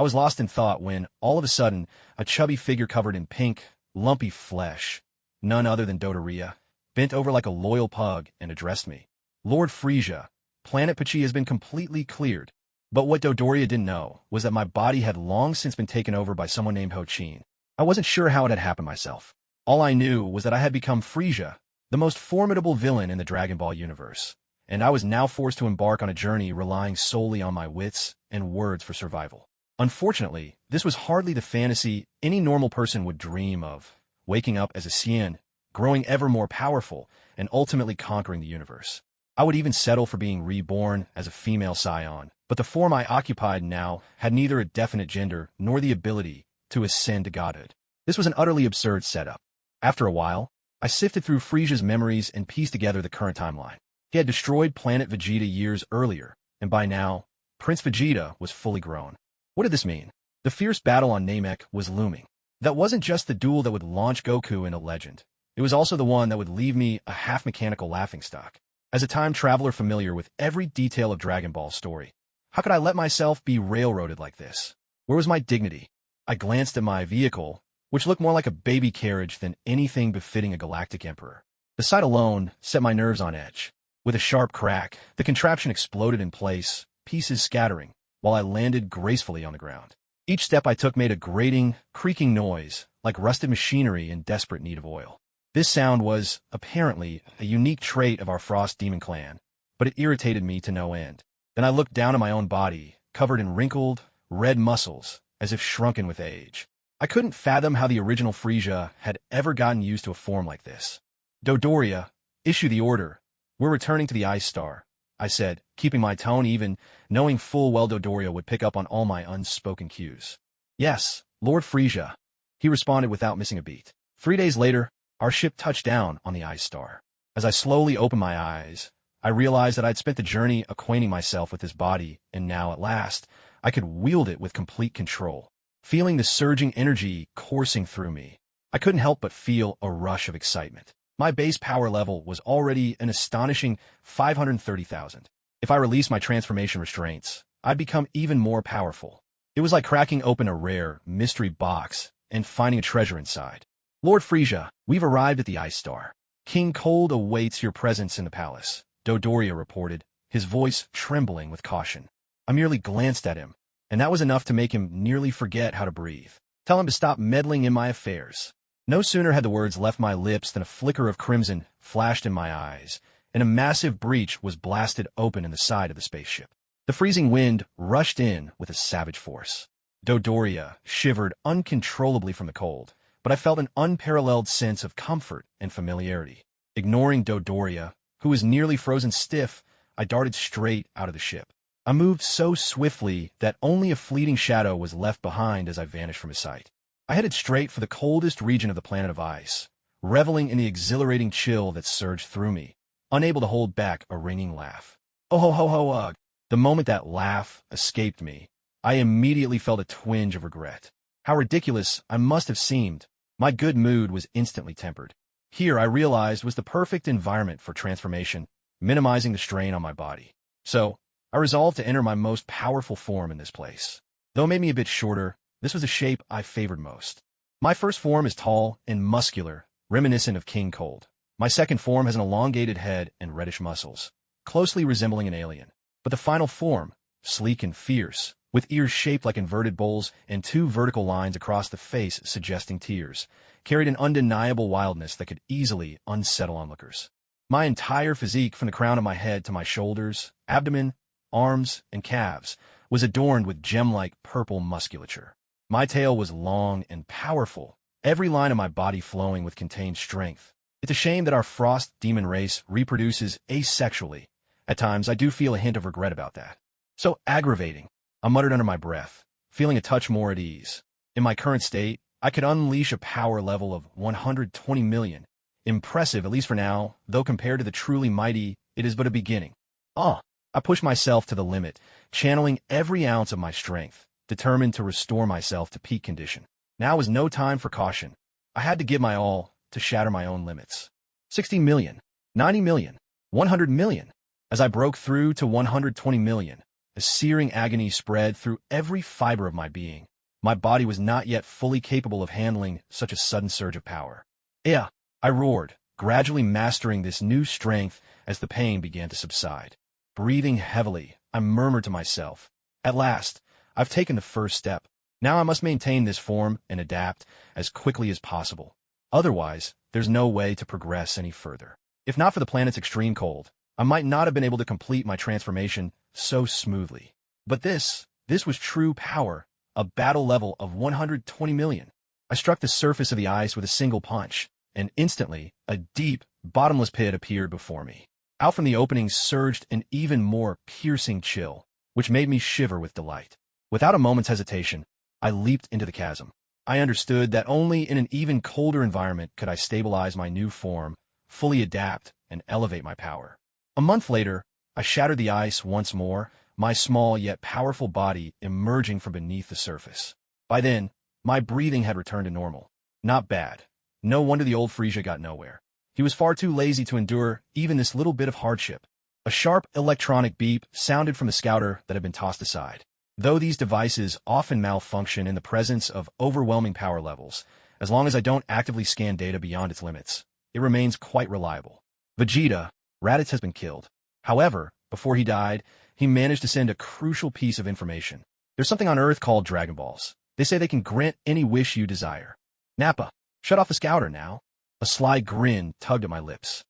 I was lost in thought when, all of a sudden, a chubby figure covered in pink, lumpy flesh, none other than Dodoria, bent over like a loyal pug and addressed me. Lord Frieza, Planet Pachi has been completely cleared. But what Dodoria didn't know was that my body had long since been taken over by someone named Ho-Chin. I wasn't sure how it had happened myself. All I knew was that I had become Frieza, the most formidable villain in the Dragon Ball universe, and I was now forced to embark on a journey relying solely on my wits and words for survival. Unfortunately, this was hardly the fantasy any normal person would dream of, waking up as a Saiyan, growing ever more powerful, and ultimately conquering the universe. I would even settle for being reborn as a female scion, but the form I occupied now had neither a definite gender nor the ability to ascend to godhood. This was an utterly absurd setup. After a while, I sifted through Frieza's memories and pieced together the current timeline. He had destroyed planet Vegeta years earlier, and by now, Prince Vegeta was fully grown. What did this mean? The fierce battle on Namek was looming. That wasn't just the duel that would launch Goku into legend. It was also the one that would leave me a half-mechanical laughingstock. As a time traveler familiar with every detail of Dragon Ball's story, how could I let myself be railroaded like this? Where was my dignity? I glanced at my vehicle, which looked more like a baby carriage than anything befitting a galactic emperor. The sight alone set my nerves on edge. With a sharp crack, the contraption exploded in place, pieces scattering, while I landed gracefully on the ground. Each step I took made a grating, creaking noise, like rusted machinery in desperate need of oil. This sound was, apparently, a unique trait of our Frost Demon clan, but it irritated me to no end. Then I looked down at my own body, covered in wrinkled, red muscles, as if shrunken with age. I couldn't fathom how the original Frieza had ever gotten used to a form like this. Dodoria, issue the order. We're returning to the Ice Star, I said, keeping my tone even, knowing full well Dodoria would pick up on all my unspoken cues. Yes, Lord Frieza, he responded without missing a beat. 3 days later, our ship touched down on the Ice Star. As I slowly opened my eyes, I realized that I'd spent the journey acquainting myself with this body, and now, at last, I could wield it with complete control. Feeling the surging energy coursing through me, I couldn't help but feel a rush of excitement. My base power level was already an astonishing 530,000. If I released my transformation restraints, I'd become even more powerful. It was like cracking open a rare, mystery box and finding a treasure inside. Lord Frieza, we've arrived at the Ice Star. King Cold awaits your presence in the palace, Dodoria reported, his voice trembling with caution. I merely glanced at him, and that was enough to make him nearly forget how to breathe. Tell him to stop meddling in my affairs. No sooner had the words left my lips than a flicker of crimson flashed in my eyes, and a massive breach was blasted open in the side of the spaceship. The freezing wind rushed in with a savage force. Dodoria shivered uncontrollably from the cold, but I felt an unparalleled sense of comfort and familiarity. Ignoring Dodoria, who was nearly frozen stiff, I darted straight out of the ship. I moved so swiftly that only a fleeting shadow was left behind as I vanished from his sight. I headed straight for the coldest region of the planet of ice, reveling in the exhilarating chill that surged through me, unable to hold back a ringing laugh. Oh ho ho ho ugh! The moment that laugh escaped me, I immediately felt a twinge of regret. How ridiculous I must have seemed. My good mood was instantly tempered. Here, I realized, was the perfect environment for transformation, minimizing the strain on my body. So, I resolved to enter my most powerful form in this place. Though it made me a bit shorter, this was the shape I favored most. My first form is tall and muscular, reminiscent of King Cold. My second form has an elongated head and reddish muscles, closely resembling an alien. But the final form, sleek and fierce, with ears shaped like inverted bowls and 2 vertical lines across the face suggesting tears, carried an undeniable wildness that could easily unsettle onlookers. My entire physique, from the crown of my head to my shoulders, abdomen, arms, and calves, was adorned with gem-like purple musculature. My tail was long and powerful, every line of my body flowing with contained strength. It's a shame that our Frost Demon race reproduces asexually. At times, I do feel a hint of regret about that. So aggravating, I muttered under my breath, feeling a touch more at ease. In my current state, I could unleash a power level of 120 million. Impressive, at least for now, though compared to the truly mighty, it is but a beginning. I pushed myself to the limit, channeling every ounce of my strength, determined to restore myself to peak condition. Now was no time for caution. I had to give my all to shatter my own limits. 60 million, 90 million, 100 million. As I broke through to 120 million, a A searing agony spread through every fiber of my being. My body was not yet fully capable of handling such a sudden surge of power. Yeah, I roared, gradually mastering this new strength as the pain began to subside. Breathing heavily, I murmured to myself, "At last, I've taken the first step. Now I must maintain this form and adapt as quickly as possible. Otherwise, there's no way to progress any further." If not for the planet's extreme cold, I might not have been able to complete my transformation so smoothly. But this was true power, a battle level of 120 million. I struck the surface of the ice with a single punch, and instantly, a deep, bottomless pit appeared before me. Out from the opening surged an even more piercing chill, which made me shiver with delight. Without a moment's hesitation, I leaped into the chasm. I understood that only in an even colder environment could I stabilize my new form, fully adapt, and elevate my power. A month later, I shattered the ice once more, my small yet powerful body emerging from beneath the surface. By then, my breathing had returned to normal. Not bad. No wonder the old Frieza got nowhere. He was far too lazy to endure even this little bit of hardship. A sharp electronic beep sounded from the scouter that had been tossed aside. Though these devices often malfunction in the presence of overwhelming power levels, as long as I don't actively scan data beyond its limits, it remains quite reliable. Vegeta, Raditz has been killed. However, before he died, he managed to send a crucial piece of information. There's something on Earth called Dragon Balls. They say they can grant any wish you desire. Nappa, shut off the scouter now. A sly grin tugged at my lips.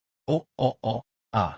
Ah.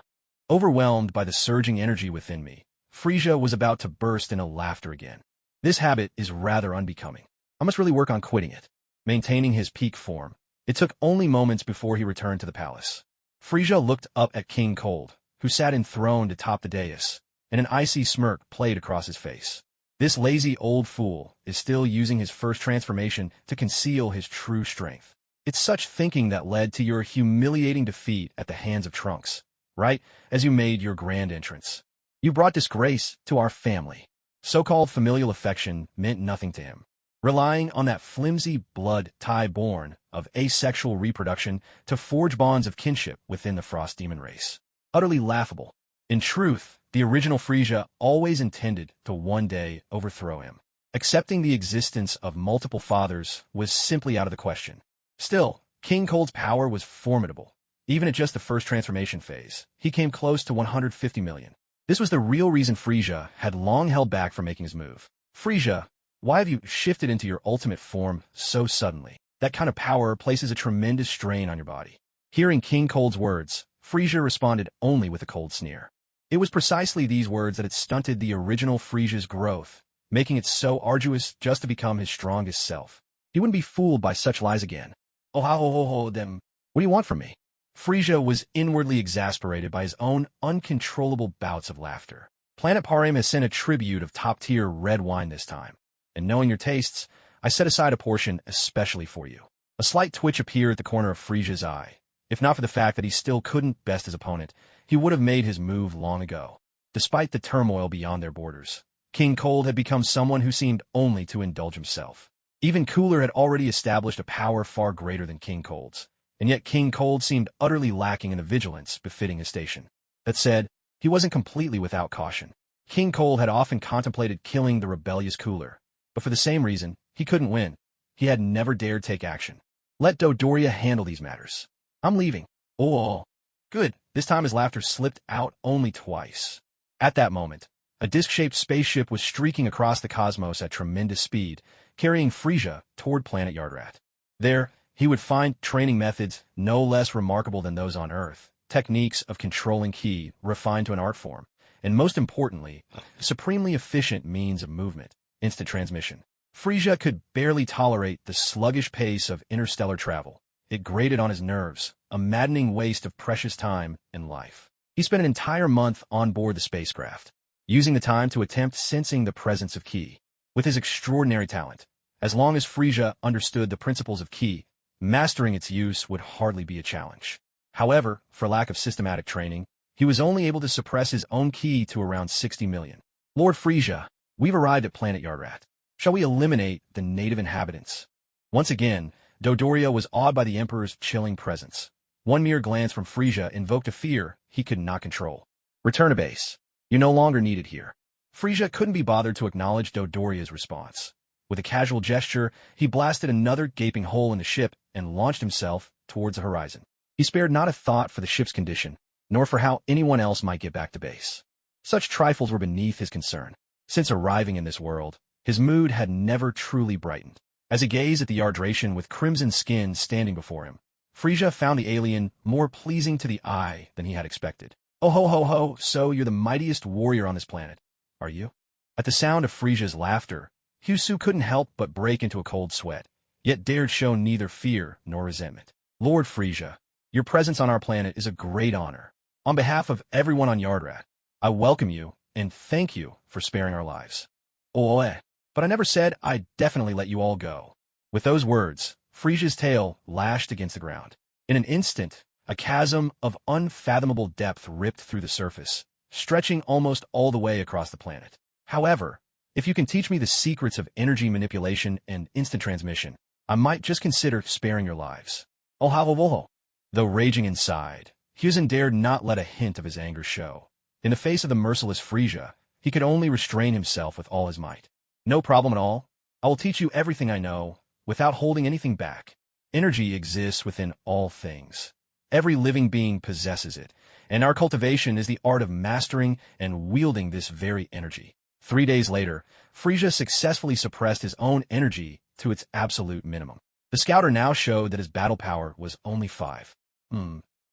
Overwhelmed by the surging energy within me, Frieza was about to burst into laughter again. This habit is rather unbecoming. I must really work on quitting it. Maintaining his peak form, it took only moments before he returned to the palace. Frieza looked up at King Cold, who sat enthroned atop the dais, and an icy smirk played across his face. This lazy old fool is still using his first transformation to conceal his true strength. It's such thinking that led to your humiliating defeat at the hands of Trunks, right as you made your grand entrance. You brought disgrace to our family. So-called familial affection meant nothing to him, relying on that flimsy blood tie born of asexual reproduction to forge bonds of kinship within the Frost Demon race. Utterly laughable. In truth, the original Frieza always intended to one day overthrow him. Accepting the existence of multiple fathers was simply out of the question. Still, King Cold's power was formidable. Even at just the first transformation phase, he came close to 150 million. This was the real reason Frieza had long held back from making his move. Frieza, why have you shifted into your ultimate form so suddenly? That kind of power places a tremendous strain on your body. Hearing King Cold's words, Frieza responded only with a cold sneer. It was precisely these words that had stunted the original Frieza's growth, making it so arduous just to become his strongest self. He wouldn't be fooled by such lies again. Them. What do you want from me? Frieza was inwardly exasperated by his own uncontrollable bouts of laughter. Planet Parim has sent a tribute of top-tier red wine this time, and knowing your tastes, I set aside a portion especially for you. A slight twitch appeared at the corner of Frieza's eye. If not for the fact that he still couldn't best his opponent, he would have made his move long ago. Despite the turmoil beyond their borders, King Cold had become someone who seemed only to indulge himself. Even Cooler had already established a power far greater than King Cold's, and yet King Cold seemed utterly lacking in the vigilance befitting his station. That said, he wasn't completely without caution. King Cold had often contemplated killing the rebellious Cooler, but for the same reason, he couldn't win. He had never dared take action. Let Dodoria handle these matters. I'm leaving. Oh, good. This time his laughter slipped out only twice. At that moment, a disc-shaped spaceship was streaking across the cosmos at tremendous speed, carrying Frieza toward planet Yardrat. There, he would find training methods no less remarkable than those on Earth, techniques of controlling ki refined to an art form, and most importantly, supremely efficient means of movement, instant transmission. Frieza could barely tolerate the sluggish pace of interstellar travel. It grated on his nerves, a maddening waste of precious time and life. He spent an entire month on board the spacecraft, using the time to attempt sensing the presence of ki. With his extraordinary talent, as long as Frieza understood the principles of ki, mastering its use would hardly be a challenge. However, for lack of systematic training, he was only able to suppress his own ki to around 60 million. Lord Frieza, we've arrived at planet Yardrat. Shall we eliminate the native inhabitants? Once again, Dodoria was awed by the Emperor's chilling presence. One mere glance from Frieza invoked a fear he could not control. Return to base. You're no longer needed here. Frieza couldn't be bothered to acknowledge Dodoria's response. With a casual gesture, he blasted another gaping hole in the ship and launched himself towards the horizon. He spared not a thought for the ship's condition, nor for how anyone else might get back to base. Such trifles were beneath his concern. Since arriving in this world, his mood had never truly brightened. As he gazed at the Yardration with crimson skin standing before him, Frieza found the alien more pleasing to the eye than he had expected. "Oh ho ho ho, so you're the mightiest warrior on this planet, are you?" At the sound of Frieza's laughter, Hyusu couldn't help but break into a cold sweat, yet dared show neither fear nor resentment. "Lord Frieza, your presence on our planet is a great honor. On behalf of everyone on Yardrat, I welcome you and thank you for sparing our lives." "Oh, but I never said I'd definitely let you all go." With those words, Frieza's tail lashed against the ground. In an instant, a chasm of unfathomable depth ripped through the surface, stretching almost all the way across the planet. "However, if you can teach me the secrets of energy manipulation and instant transmission, I might just consider sparing your lives." "Oh, though raging inside, Hyusen dared not let a hint of his anger show. In the face of the merciless Frieza, he could only restrain himself with all his might. "No problem at all. I will teach you everything I know, without holding anything back. Energy exists within all things. Every living being possesses it, and our cultivation is the art of mastering and wielding this very energy." 3 days later, Frieza successfully suppressed his own energy to its absolute minimum. The scouter now showed that his battle power was only 5.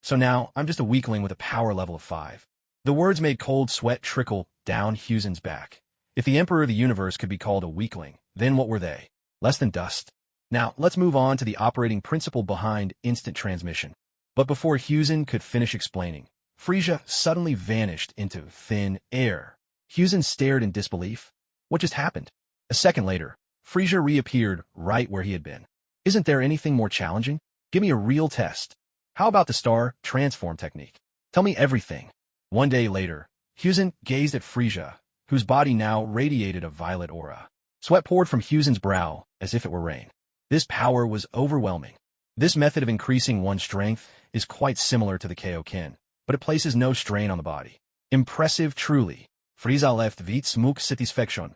So now I'm just a weakling with a power level of 5. The words made cold sweat trickle down Hyusen's back. If the Emperor of the Universe could be called a weakling, then what were they? Less than dust. Now, let's move on to the operating principle behind instant transmission. But before Hyusen could finish explaining, Frieza suddenly vanished into thin air. Hyusen stared in disbelief. What just happened? A second later, Frieza reappeared right where he had been. "Isn't there anything more challenging? Give me a real test. How about the star transform technique? Tell me everything." 1 day later, Hyusen gazed at Frieza, whose body now radiated a violet aura. Sweat poured from Hyusen's brow as if it were rain. This power was overwhelming. This method of increasing one's strength is quite similar to the Kaioken, but it places no strain on the body. Impressive truly. Frieza left vite mook satisfaction.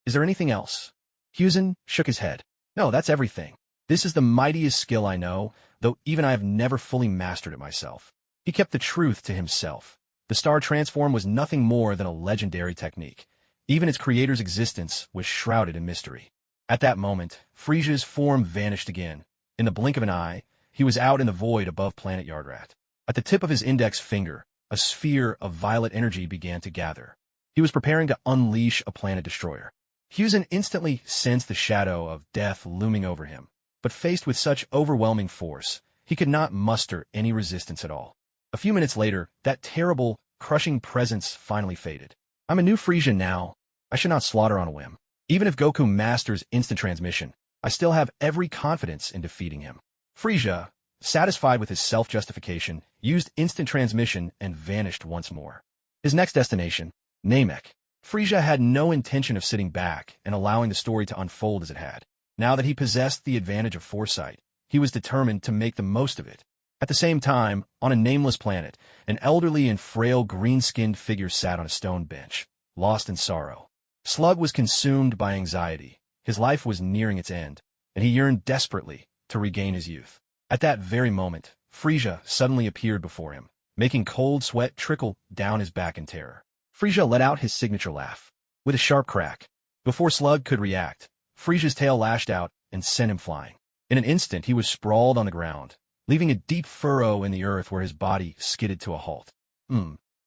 Is there anything else? Hyusen shook his head. "No, that's everything. This is the mightiest skill I know, though even I have never fully mastered it myself." He kept the truth to himself. The star transform was nothing more than a legendary technique. Even its creator's existence was shrouded in mystery. At that moment, Frieza's form vanished again. In the blink of an eye, he was out in the void above planet Yardrat. At the tip of his index finger, a sphere of violet energy began to gather. He was preparing to unleash a planet destroyer. Hyusen instantly sensed the shadow of death looming over him, but faced with such overwhelming force, he could not muster any resistance at all. A few minutes later, that terrible, crushing presence finally faded. "I'm a new Frieza now. I should not slaughter on a whim. Even if Goku masters instant transmission, I still have every confidence in defeating him." Frieza, satisfied with his self-justification, used instant transmission and vanished once more. His next destination, Namek. Frieza had no intention of sitting back and allowing the story to unfold as it had. Now that he possessed the advantage of foresight, he was determined to make the most of it. At the same time, on a nameless planet, an elderly and frail green-skinned figure sat on a stone bench, lost in sorrow. Slug was consumed by anxiety. His life was nearing its end, and he yearned desperately to regain his youth. At that very moment, Frieza suddenly appeared before him, making cold sweat trickle down his back in terror. Frieza let out his signature laugh. With a sharp crack, before Slug could react, Frieza's tail lashed out and sent him flying. In an instant, he was sprawled on the ground, leaving a deep furrow in the earth where his body skidded to a halt.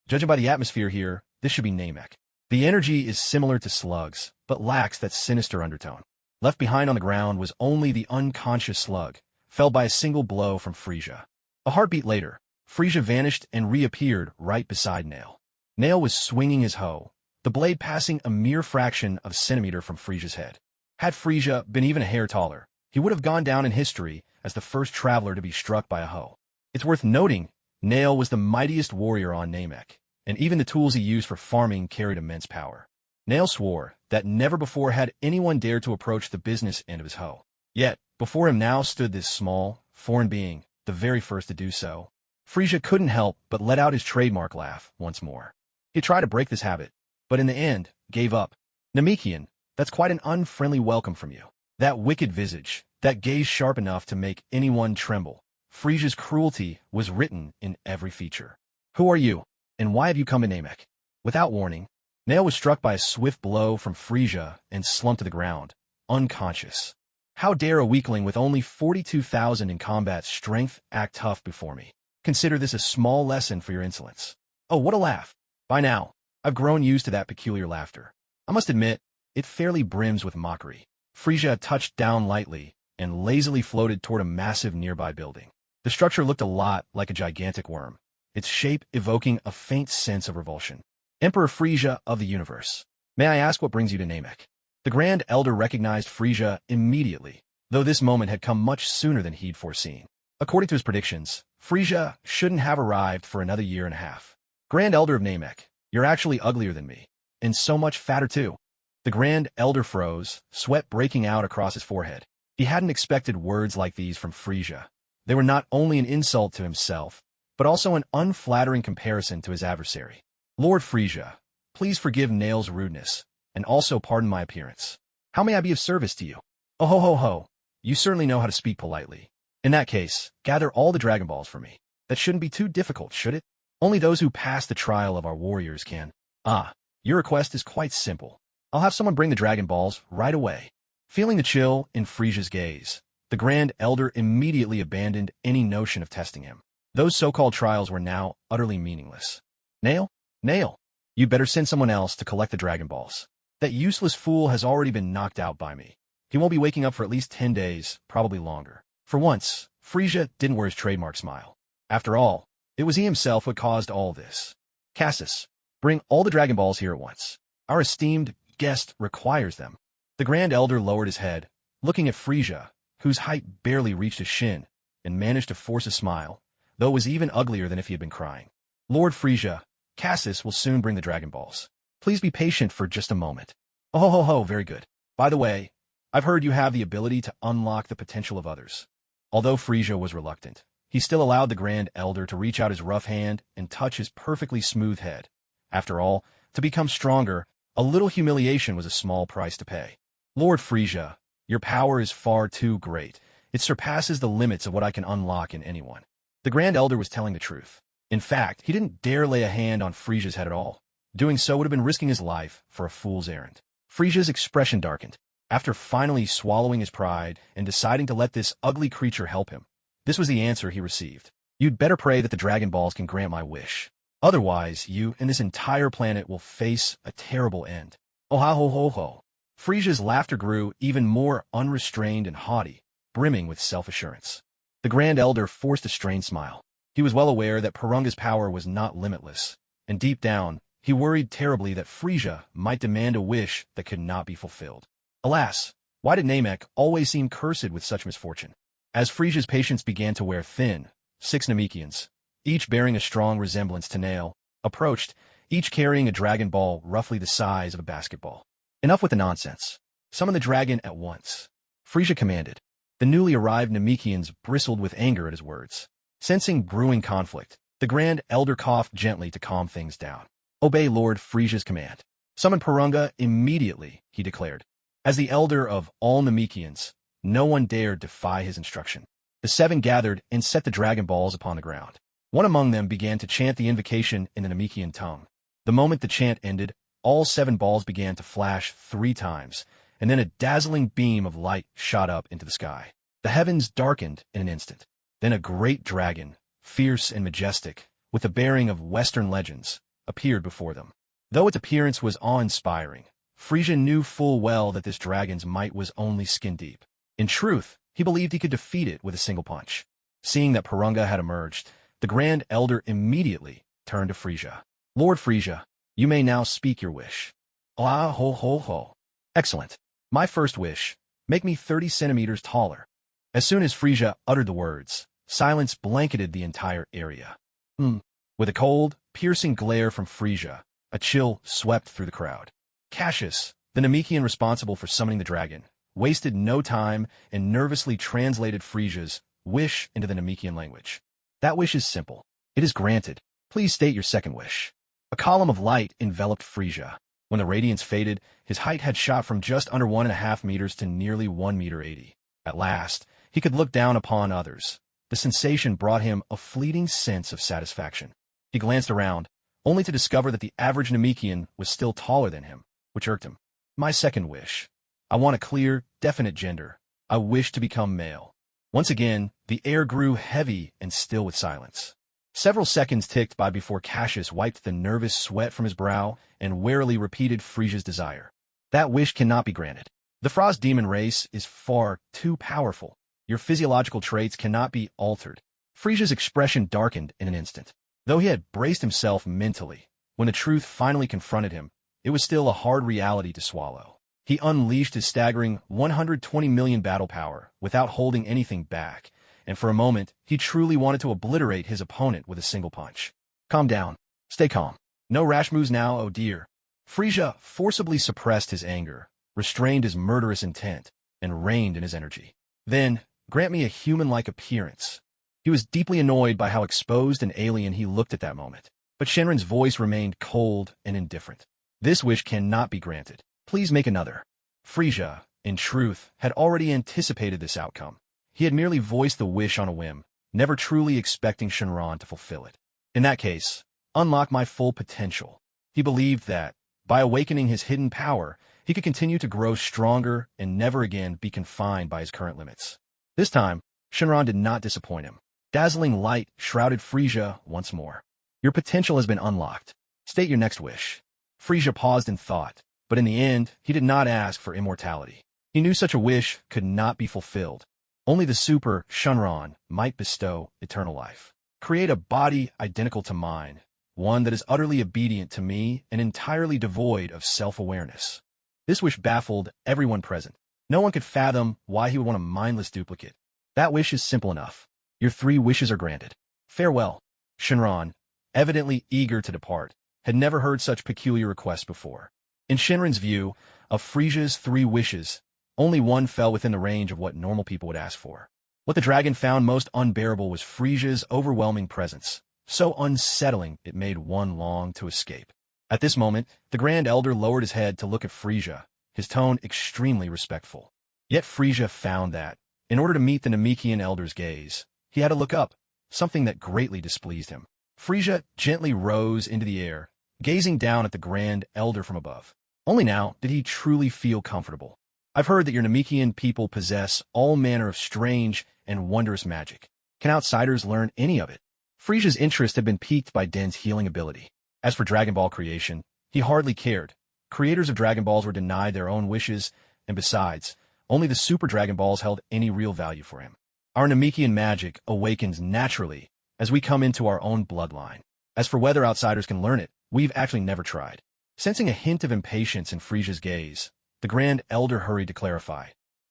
Judging by the atmosphere here, this should be Namek. The energy is similar to Slug's, but lacks that sinister undertone. Left behind on the ground was only the unconscious Slug, felled by a single blow from Frieza. A heartbeat later, Frieza vanished and reappeared right beside Nail. Nail was swinging his hoe, the blade passing a mere fraction of a centimeter from Frieza's head. Had Frieza been even a hair taller, he would have gone down in history as the first traveler to be struck by a hoe. It's worth noting, Nail was the mightiest warrior on Namek, and even the tools he used for farming carried immense power. Nail swore that never before had anyone dared to approach the business end of his hoe. Yet, before him now stood this small, foreign being, the very first to do so. Frieza couldn't help but let out his trademark laugh once more. He tried to break this habit. but in the end, gave up. Namekian, that's quite an unfriendly welcome from you. That wicked visage, that gaze sharp enough to make anyone tremble. Frieza's cruelty was written in every feature. Who are you, and why have you come to Namek? Without warning, Nail was struck by a swift blow from Frieza and slumped to the ground, unconscious. How dare a weakling with only 42,000 in combat strength act tough before me? Consider this a small lesson for your insolence. Oh, what a laugh. By now, I've grown used to that peculiar laughter. I must admit, it fairly brims with mockery. Frieza touched down lightly and lazily floated toward a massive nearby building. The structure looked a lot like a gigantic worm, its shape evoking a faint sense of revulsion. Emperor Frieza of the universe, may I ask what brings you to Namek? The Grand Elder recognized Frieza immediately, though this moment had come much sooner than he'd foreseen. According to his predictions, Frieza shouldn't have arrived for another year and a half. Grand Elder of Namek, you're actually uglier than me, and so much fatter too. The Grand Elder froze, sweat breaking out across his forehead. He hadn't expected words like these from Frieza. They were not only an insult to himself, but also an unflattering comparison to his adversary. Lord Frieza, please forgive Nail's rudeness, and also pardon my appearance. How may I be of service to you? Oh ho ho ho, you certainly know how to speak politely. In that case, gather all the Dragon Balls for me. That shouldn't be too difficult, should it? Only those who pass the trial of our warriors can. Ah, your request is quite simple. I'll have someone bring the Dragon Balls right away. Feeling the chill in Frieza's gaze, the Grand Elder immediately abandoned any notion of testing him. Those so-called trials were now utterly meaningless. Nail? Nail, you'd better send someone else to collect the Dragon Balls. That useless fool has already been knocked out by me. He won't be waking up for at least 10 days, probably longer. For once, Frieza didn't wear his trademark smile. After all, it was he himself who caused all this. Cassius, bring all the Dragon Balls here at once. Our esteemed guest requires them. The Grand Elder lowered his head, looking at Frieza, whose height barely reached his shin, and managed to force a smile, though it was even uglier than if he had been crying. Lord Frieza, Cassius will soon bring the Dragon Balls. Please be patient for just a moment. Oh ho ho ho, very good. By the way, I've heard you have the ability to unlock the potential of others. Although Frieza was reluctant, he still allowed the Grand Elder to reach out his rough hand and touch his perfectly smooth head. After all, to become stronger, a little humiliation was a small price to pay. Lord Frieza, your power is far too great. It surpasses the limits of what I can unlock in anyone. The Grand Elder was telling the truth. In fact, he didn't dare lay a hand on Frieza's head at all. Doing so would have been risking his life for a fool's errand. Frieza's expression darkened. After finally swallowing his pride and deciding to let this ugly creature help him, this was the answer he received. You'd better pray that the Dragon Balls can grant my wish. Otherwise, you and this entire planet will face a terrible end. Oh ha ho ho ho. Frieza's laughter grew even more unrestrained and haughty, brimming with self-assurance. The Grand Elder forced a strained smile. He was well aware that Porunga's power was not limitless, and deep down, he worried terribly that Frieza might demand a wish that could not be fulfilled. Alas, why did Namek always seem cursed with such misfortune? As Frieza's patience began to wear thin, 6 Namekians, each bearing a strong resemblance to Nail, approached, each carrying a Dragon Ball roughly the size of a basketball. Enough with the nonsense. Summon the dragon at once. Frieza commanded. The newly arrived Namekians bristled with anger at his words. Sensing brewing conflict, the Grand Elder coughed gently to calm things down. Obey Lord Frieza's command. Summon Porunga immediately, he declared. As the elder of all Namekians, no one dared defy his instruction. The 7 gathered and set the Dragon Balls upon the ground. One among them began to chant the invocation in the Namekian tongue. The moment the chant ended, all 7 balls began to flash 3 times, and then a dazzling beam of light shot up into the sky. The heavens darkened in an instant. Then a great dragon, fierce and majestic, with the bearing of Western legends, appeared before them. Though its appearance was awe-inspiring, Frieza knew full well that this dragon's might was only skin-deep. In truth, he believed he could defeat it with a single punch. Seeing that Porunga had emerged, the Grand Elder immediately turned to Frieza. Lord Frieza, you may now speak your wish. Ah ho ho ho. Excellent. My first wish, make me 30 centimeters taller. As soon as Frieza uttered the words, silence blanketed the entire area. With a cold, piercing glare from Frieza, a chill swept through the crowd. Cassius, the Namekian responsible for summoning the dragon, wasted no time and nervously translated Frieza's wish into the Namekian language. That wish is simple. It is granted. Please state your second wish. A column of light enveloped Frieza. When the radiance faded, his height had shot from just under 1.5 meters to nearly 1.80 meters. At last, he could look down upon others. The sensation brought him a fleeting sense of satisfaction. He glanced around, only to discover that the average Namekian was still taller than him, which irked him. My second wish. I want a clear, definite gender. I wish to become male. Once again, the air grew heavy and still with silence. Several seconds ticked by before Cassius wiped the nervous sweat from his brow and warily repeated Frieza's desire. That wish cannot be granted. The Frost demon race is far too powerful. Your physiological traits cannot be altered. Frieza's expression darkened in an instant. Though he had braced himself mentally, when the truth finally confronted him, it was still a hard reality to swallow. He unleashed his staggering 120 million battle power without holding anything back, and for a moment, he truly wanted to obliterate his opponent with a single punch. Calm down. Stay calm. No rash moves now, oh dear. Frieza forcibly suppressed his anger, restrained his murderous intent, and reined in his energy. Then, grant me a human-like appearance. He was deeply annoyed by how exposed and alien he looked at that moment, but Shenron's voice remained cold and indifferent. This wish cannot be granted. Please make another. Frieza, in truth, had already anticipated this outcome. He had merely voiced the wish on a whim, never truly expecting Shenron to fulfill it. In that case, unlock my full potential. He believed that, by awakening his hidden power, he could continue to grow stronger and never again be confined by his current limits. This time, Shenron did not disappoint him. Dazzling light shrouded Frieza once more. Your potential has been unlocked. State your next wish. Frieza paused in thought, but in the end, he did not ask for immortality. He knew such a wish could not be fulfilled. Only the super Shenron might bestow eternal life. Create a body identical to mine, one that is utterly obedient to me and entirely devoid of self-awareness. This wish baffled everyone present. No one could fathom why he would want a mindless duplicate. That wish is simple enough. Your 3 wishes are granted. Farewell. Shenron, evidently eager to depart, had never heard such peculiar requests before. In Shenron's view, of Frieza's 3 wishes, only one fell within the range of what normal people would ask for. What the dragon found most unbearable was Frieza's overwhelming presence, so unsettling it made one long to escape. At this moment, the Grand Elder lowered his head to look at Frieza, his tone extremely respectful. Yet Frieza found that, in order to meet the Namekian Elder's gaze, he had to look up, something that greatly displeased him. Frieza gently rose into the air, gazing down at the Grand Elder from above. Only now did he truly feel comfortable. I've heard that your Namekian people possess all manner of strange and wondrous magic. Can outsiders learn any of it? Frieza's interest had been piqued by Den's healing ability. As for Dragon Ball creation, he hardly cared. Creators of Dragon Balls were denied their own wishes, and besides, only the Super Dragon Balls held any real value for him. Our Namekian magic awakens naturally as we come into our own bloodline. As for whether outsiders can learn it, we've actually never tried. Sensing a hint of impatience in Frieza's gaze, the Grand Elder hurried to clarify.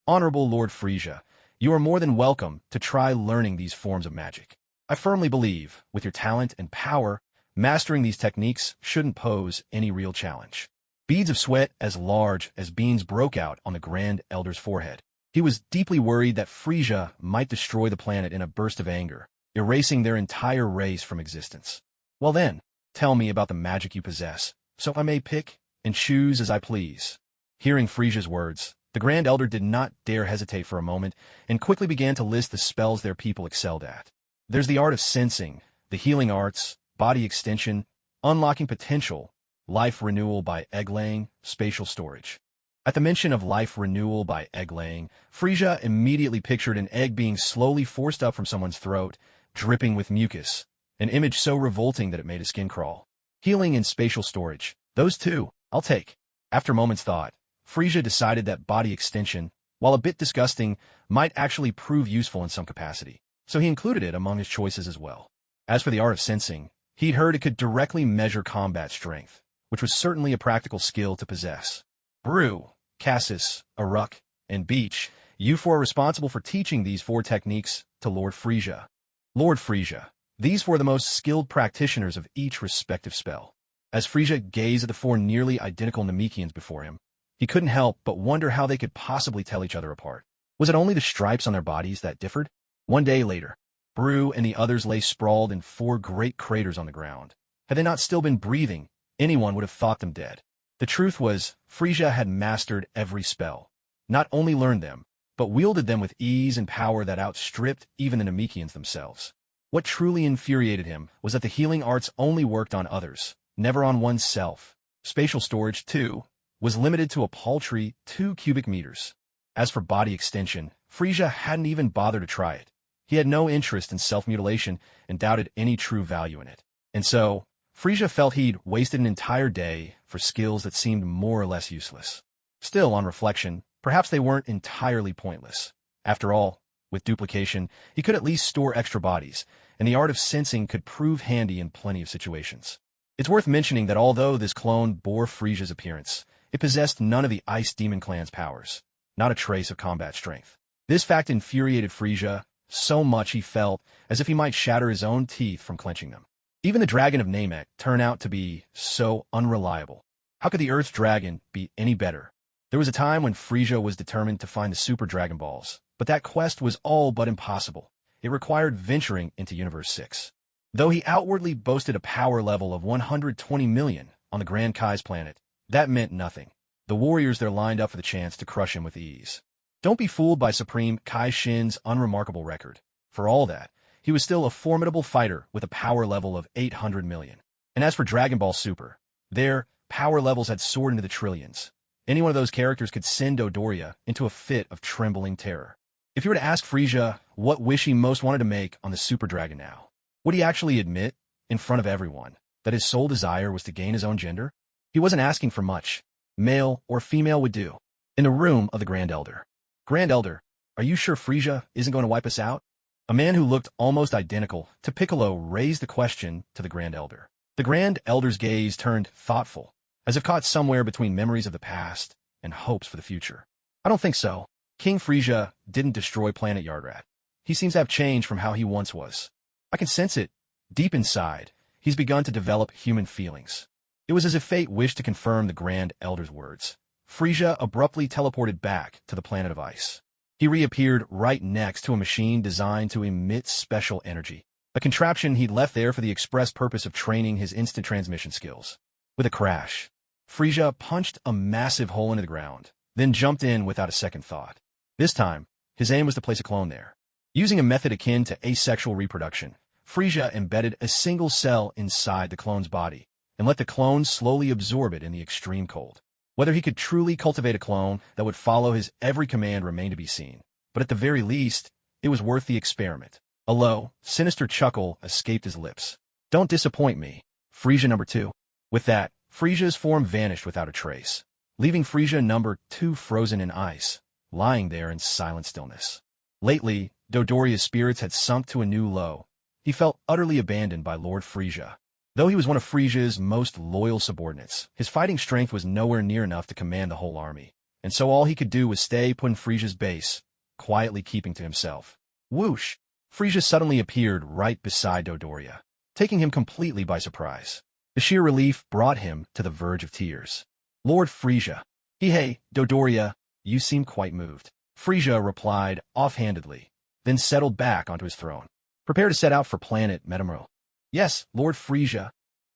Honorable Lord Frieza, you are more than welcome to try learning these forms of magic. I firmly believe, with your talent and power, mastering these techniques shouldn't pose any real challenge. Beads of sweat as large as beans broke out on the Grand Elder's forehead. He was deeply worried that Frieza might destroy the planet in a burst of anger, erasing their entire race from existence. Well then, tell me about the magic you possess, so I may pick and choose as I please. Hearing Frieza's words, the Grand Elder did not dare hesitate for a moment and quickly began to list the spells their people excelled at. There's the art of sensing, the healing arts, body extension, unlocking potential, life renewal by egg-laying, spatial storage. At the mention of life renewal by egg-laying, Frieza immediately pictured an egg being slowly forced up from someone's throat, dripping with mucus, an image so revolting that it made his skin crawl. Healing and spatial storage, those two, I'll take. After a moment's thought, Frieza decided that body extension, while a bit disgusting, might actually prove useful in some capacity, so he included it among his choices as well. As for the art of sensing, he'd heard it could directly measure combat strength, which was certainly a practical skill to possess. Brew, Cassis, Aruk, and Beach, you four are responsible for teaching these 4 techniques to Lord Frieza. Lord Frieza, these 4 are the most skilled practitioners of each respective spell. As Frieza gazed at the 4 nearly identical Namekians before him, he couldn't help but wonder how they could possibly tell each other apart. Was it only the stripes on their bodies that differed? One day later, Brew and the others lay sprawled in 4 great craters on the ground. Had they not still been breathing, anyone would have thought them dead. The truth was, Frieza had mastered every spell. Not only learned them, but wielded them with ease and power that outstripped even the Namekians themselves. What truly infuriated him was that the healing arts only worked on others, never on oneself. Spatial storage, too, was limited to a paltry 2 cubic meters. As for body extension, Frieza hadn't even bothered to try it. He had no interest in self-mutilation and doubted any true value in it. And so, Frieza felt he'd wasted an entire day for skills that seemed more or less useless. Still, on reflection, perhaps they weren't entirely pointless. After all, with duplication, he could at least store extra bodies, and the art of sensing could prove handy in plenty of situations. It's worth mentioning that although this clone bore Frieza's appearance, it possessed none of the Ice Demon Clan's powers, not a trace of combat strength. This fact infuriated Frieza so much he felt as if he might shatter his own teeth from clenching them. Even the dragon of Namek turned out to be so unreliable. How could the Earth's dragon be any better? There was a time when Frieza was determined to find the Super Dragon Balls, but that quest was all but impossible. It required venturing into Universe 6. Though he outwardly boasted a power level of 120 million on the Grand Kai's planet, that meant nothing. The warriors there lined up for the chance to crush him with ease. Don't be fooled by Supreme Kai Shin's unremarkable record. For all that, he was still a formidable fighter with a power level of 800 million. And as for Dragon Ball Super, their power levels had soared into the trillions. Any one of those characters could send Dodoria into a fit of trembling terror. If you were to ask Frieza what wish he most wanted to make on the Super Dragon now, would he actually admit, in front of everyone, that his sole desire was to gain his own gender? He wasn't asking for much. Male or female would do. In the room of the Grand Elder. Grand Elder, are you sure Frieza isn't going to wipe us out? A man who looked almost identical to Piccolo raised the question to the Grand Elder. The Grand Elder's gaze turned thoughtful, as if caught somewhere between memories of the past and hopes for the future. I don't think so. King Frieza didn't destroy planet Yardrat. He seems to have changed from how he once was. I can sense it. Deep inside, he's begun to develop human feelings. It was as if fate wished to confirm the Grand Elder's words. Frieza abruptly teleported back to the planet of ice. He reappeared right next to a machine designed to emit special energy, a contraption he'd left there for the express purpose of training his instant transmission skills. With a crash, Frieza punched a massive hole into the ground, then jumped in without a second thought. This time, his aim was to place a clone there. Using a method akin to asexual reproduction, Frieza embedded a single cell inside the clone's body and let the clone slowly absorb it in the extreme cold. Whether he could truly cultivate a clone that would follow his every command remained to be seen, but at the very least, it was worth the experiment. A low, sinister chuckle escaped his lips. Don't disappoint me, Frieza number 2. With that, Frieza's form vanished without a trace, leaving Frieza number 2 frozen in ice, lying there in silent stillness. Lately, Dodoria's spirits had sunk to a new low. He felt utterly abandoned by Lord Frieza. Though he was one of Frieza's most loyal subordinates, his fighting strength was nowhere near enough to command the whole army, and so all he could do was stay put in Frieza's base, quietly keeping to himself. Whoosh! Frieza suddenly appeared right beside Dodoria, taking him completely by surprise. The sheer relief brought him to the verge of tears. Lord Frieza. Hey, Dodoria, you seem quite moved. Frieza replied offhandedly, then settled back onto his throne. Prepare to set out for planet Metamoru. Yes, Lord Frieza.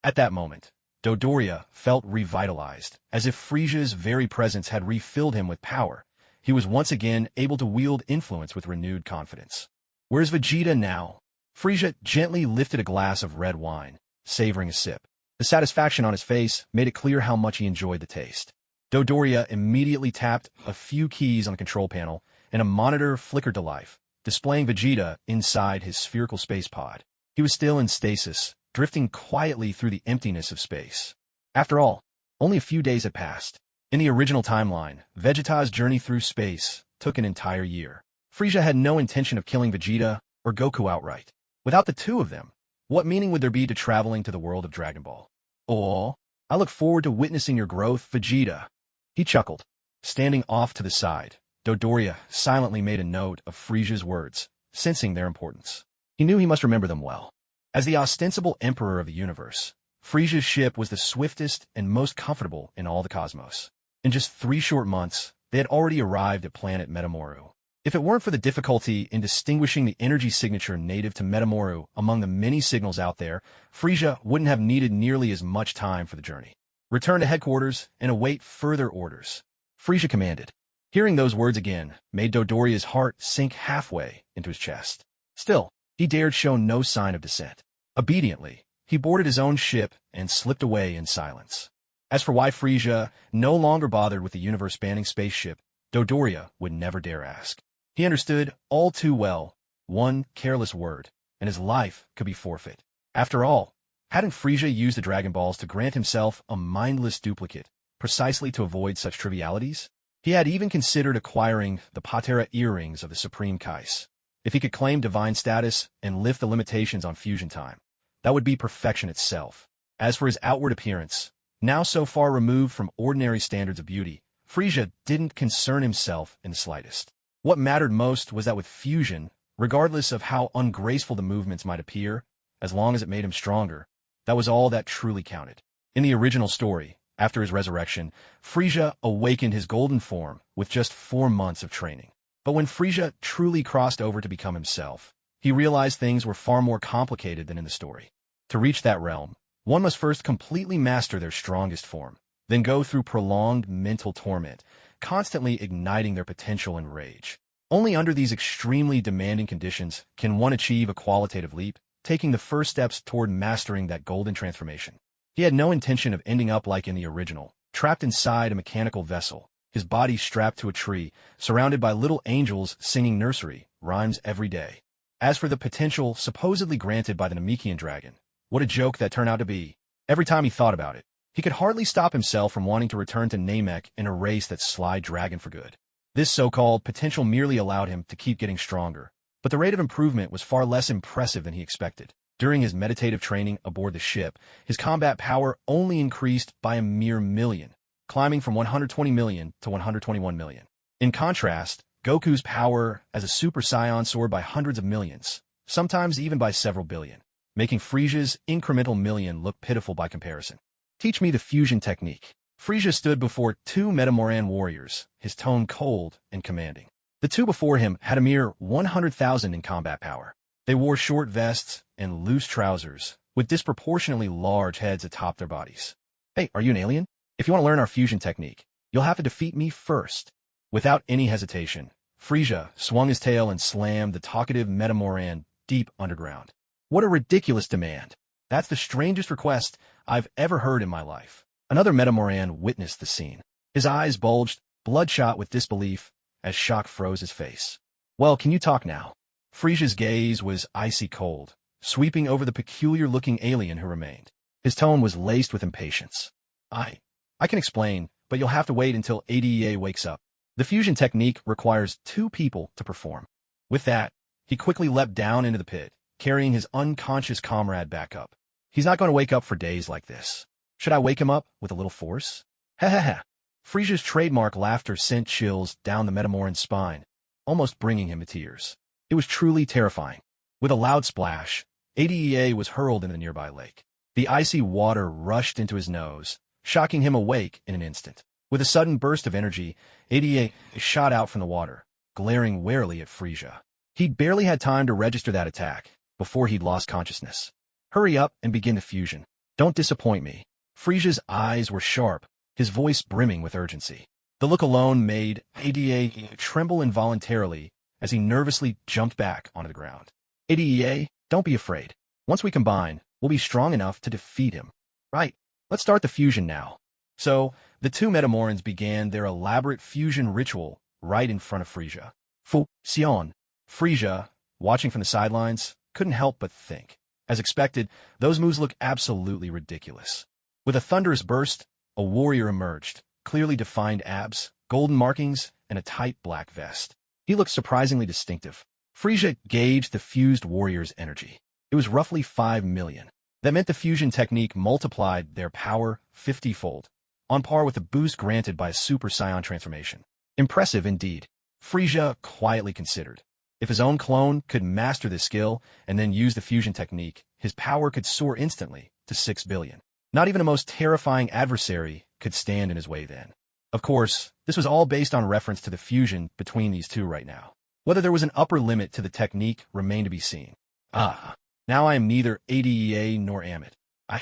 At that moment, Dodoria felt revitalized, as if Frieza's very presence had refilled him with power. He was once again able to wield influence with renewed confidence. Where's Vegeta now? Frieza gently lifted a glass of red wine, savoring a sip. The satisfaction on his face made it clear how much he enjoyed the taste. Dodoria immediately tapped a few keys on the control panel, and a monitor flickered to life, displaying Vegeta inside his spherical space pod. He was still in stasis, drifting quietly through the emptiness of space. After all, only a few days had passed. In the original timeline, Vegeta's journey through space took an entire year. Frieza had no intention of killing Vegeta or Goku outright. Without the two of them, what meaning would there be to traveling to the world of Dragon Ball? Oh, I look forward to witnessing your growth, Vegeta. He chuckled. Standing off to the side, Dodoria silently made a note of Frieza's words, sensing their importance. He knew he must remember them well. As the ostensible emperor of the universe, Frieza's ship was the swiftest and most comfortable in all the cosmos. In just 3 short months, they had already arrived at planet Metamoru. If it weren't for the difficulty in distinguishing the energy signature native to Metamoru among the many signals out there, Frieza wouldn't have needed nearly as much time for the journey. Return to headquarters and await further orders. Frieza commanded. Hearing those words again made Dodoria's heart sink halfway into his chest. Still, he dared show no sign of dissent. Obediently, he boarded his own ship and slipped away in silence. As for why Frieza no longer bothered with the universe-spanning spaceship, Dodoria would never dare ask. He understood all too well one careless word, and his life could be forfeit. After all, hadn't Frieza used the Dragon Balls to grant himself a mindless duplicate, precisely to avoid such trivialities? He had even considered acquiring the Patera earrings of the Supreme Kais. If he could claim divine status and lift the limitations on fusion time, that would be perfection itself. As for his outward appearance, now so far removed from ordinary standards of beauty, Frieza didn't concern himself in the slightest. What mattered most was that with fusion, regardless of how ungraceful the movements might appear, as long as it made him stronger, that was all that truly counted. In the original story, after his resurrection, Frieza awakened his golden form with just 4 months of training. But when Frieza truly crossed over to become himself, he realized things were far more complicated than in the story. To reach that realm, one must first completely master their strongest form, then go through prolonged mental torment, constantly igniting their potential and rage. Only under these extremely demanding conditions can one achieve a qualitative leap, taking the first steps toward mastering that golden transformation. He had no intention of ending up like in the original, trapped inside a mechanical vessel, his body strapped to a tree, surrounded by little angels singing nursery rhymes every day. As for the potential supposedly granted by the Namekian dragon, what a joke that turned out to be. Every time he thought about it, he could hardly stop himself from wanting to return to Namek and erase that sly dragon for good. This so-called potential merely allowed him to keep getting stronger, but the rate of improvement was far less impressive than he expected. During his meditative training aboard the ship, his combat power only increased by a mere million, climbing from 120 million to 121 million. In contrast, Goku's power as a Super Saiyan soared by hundreds of millions, sometimes even by several billion, making Frieza's incremental million look pitiful by comparison. Teach me the fusion technique. Frieza stood before 2 Metamoran warriors, his tone cold and commanding. The 2 before him had a mere 100,000 in combat power. They wore short vests and loose trousers, with disproportionately large heads atop their bodies. Hey, are you an alien? If you want to learn our fusion technique, you'll have to defeat me first. Without any hesitation, Frieza swung his tail and slammed the talkative Metamoran deep underground. What a ridiculous demand. That's the strangest request I've ever heard in my life. Another Metamoran witnessed the scene. His eyes bulged, bloodshot with disbelief, as shock froze his face. Well, can you talk now? Frieza's gaze was icy cold, sweeping over the peculiar-looking alien who remained. His tone was laced with impatience. I can explain, but you'll have to wait until ADEA wakes up. The fusion technique requires 2 people to perform. With that, he quickly leapt down into the pit, carrying his unconscious comrade back up. He's not going to wake up for days like this. Should I wake him up with a little force? Ha ha ha. Frieza's trademark laughter sent chills down the Metamoran's spine, almost bringing him to tears. It was truly terrifying. With a loud splash, ADEA was hurled into the nearby lake. The icy water rushed into his nose, shocking him awake in an instant. With a sudden burst of energy, ADEA shot out from the water, glaring warily at Frieza. He'd barely had time to register that attack before he'd lost consciousness. Hurry up and begin the fusion. Don't disappoint me. Frieza's eyes were sharp, his voice brimming with urgency. The look alone made ADEA tremble involuntarily as he nervously jumped back onto the ground. ADEA, don't be afraid. Once we combine, we'll be strong enough to defeat him. Right, let's start the fusion now. So, the 2 Metamorans began their elaborate fusion ritual right in front of Frieza. Frieza, watching from the sidelines, couldn't help but think. As expected, those moves looked absolutely ridiculous. With a thunderous burst, a warrior emerged, clearly defined abs, golden markings, and a tight black vest. He looked surprisingly distinctive. Frieza gauged the fused warrior's energy. It was roughly 5 million. That meant the fusion technique multiplied their power 50-fold, on par with the boost granted by a Super Saiyan transformation. Impressive indeed. Frieza quietly considered. If his own clone could master this skill and then use the fusion technique, his power could soar instantly to 6 billion. Not even the most terrifying adversary could stand in his way then. Of course, this was all based on reference to the fusion between these 2 right now. Whether there was an upper limit to the technique remained to be seen. Now I am neither ADEA nor Amit. I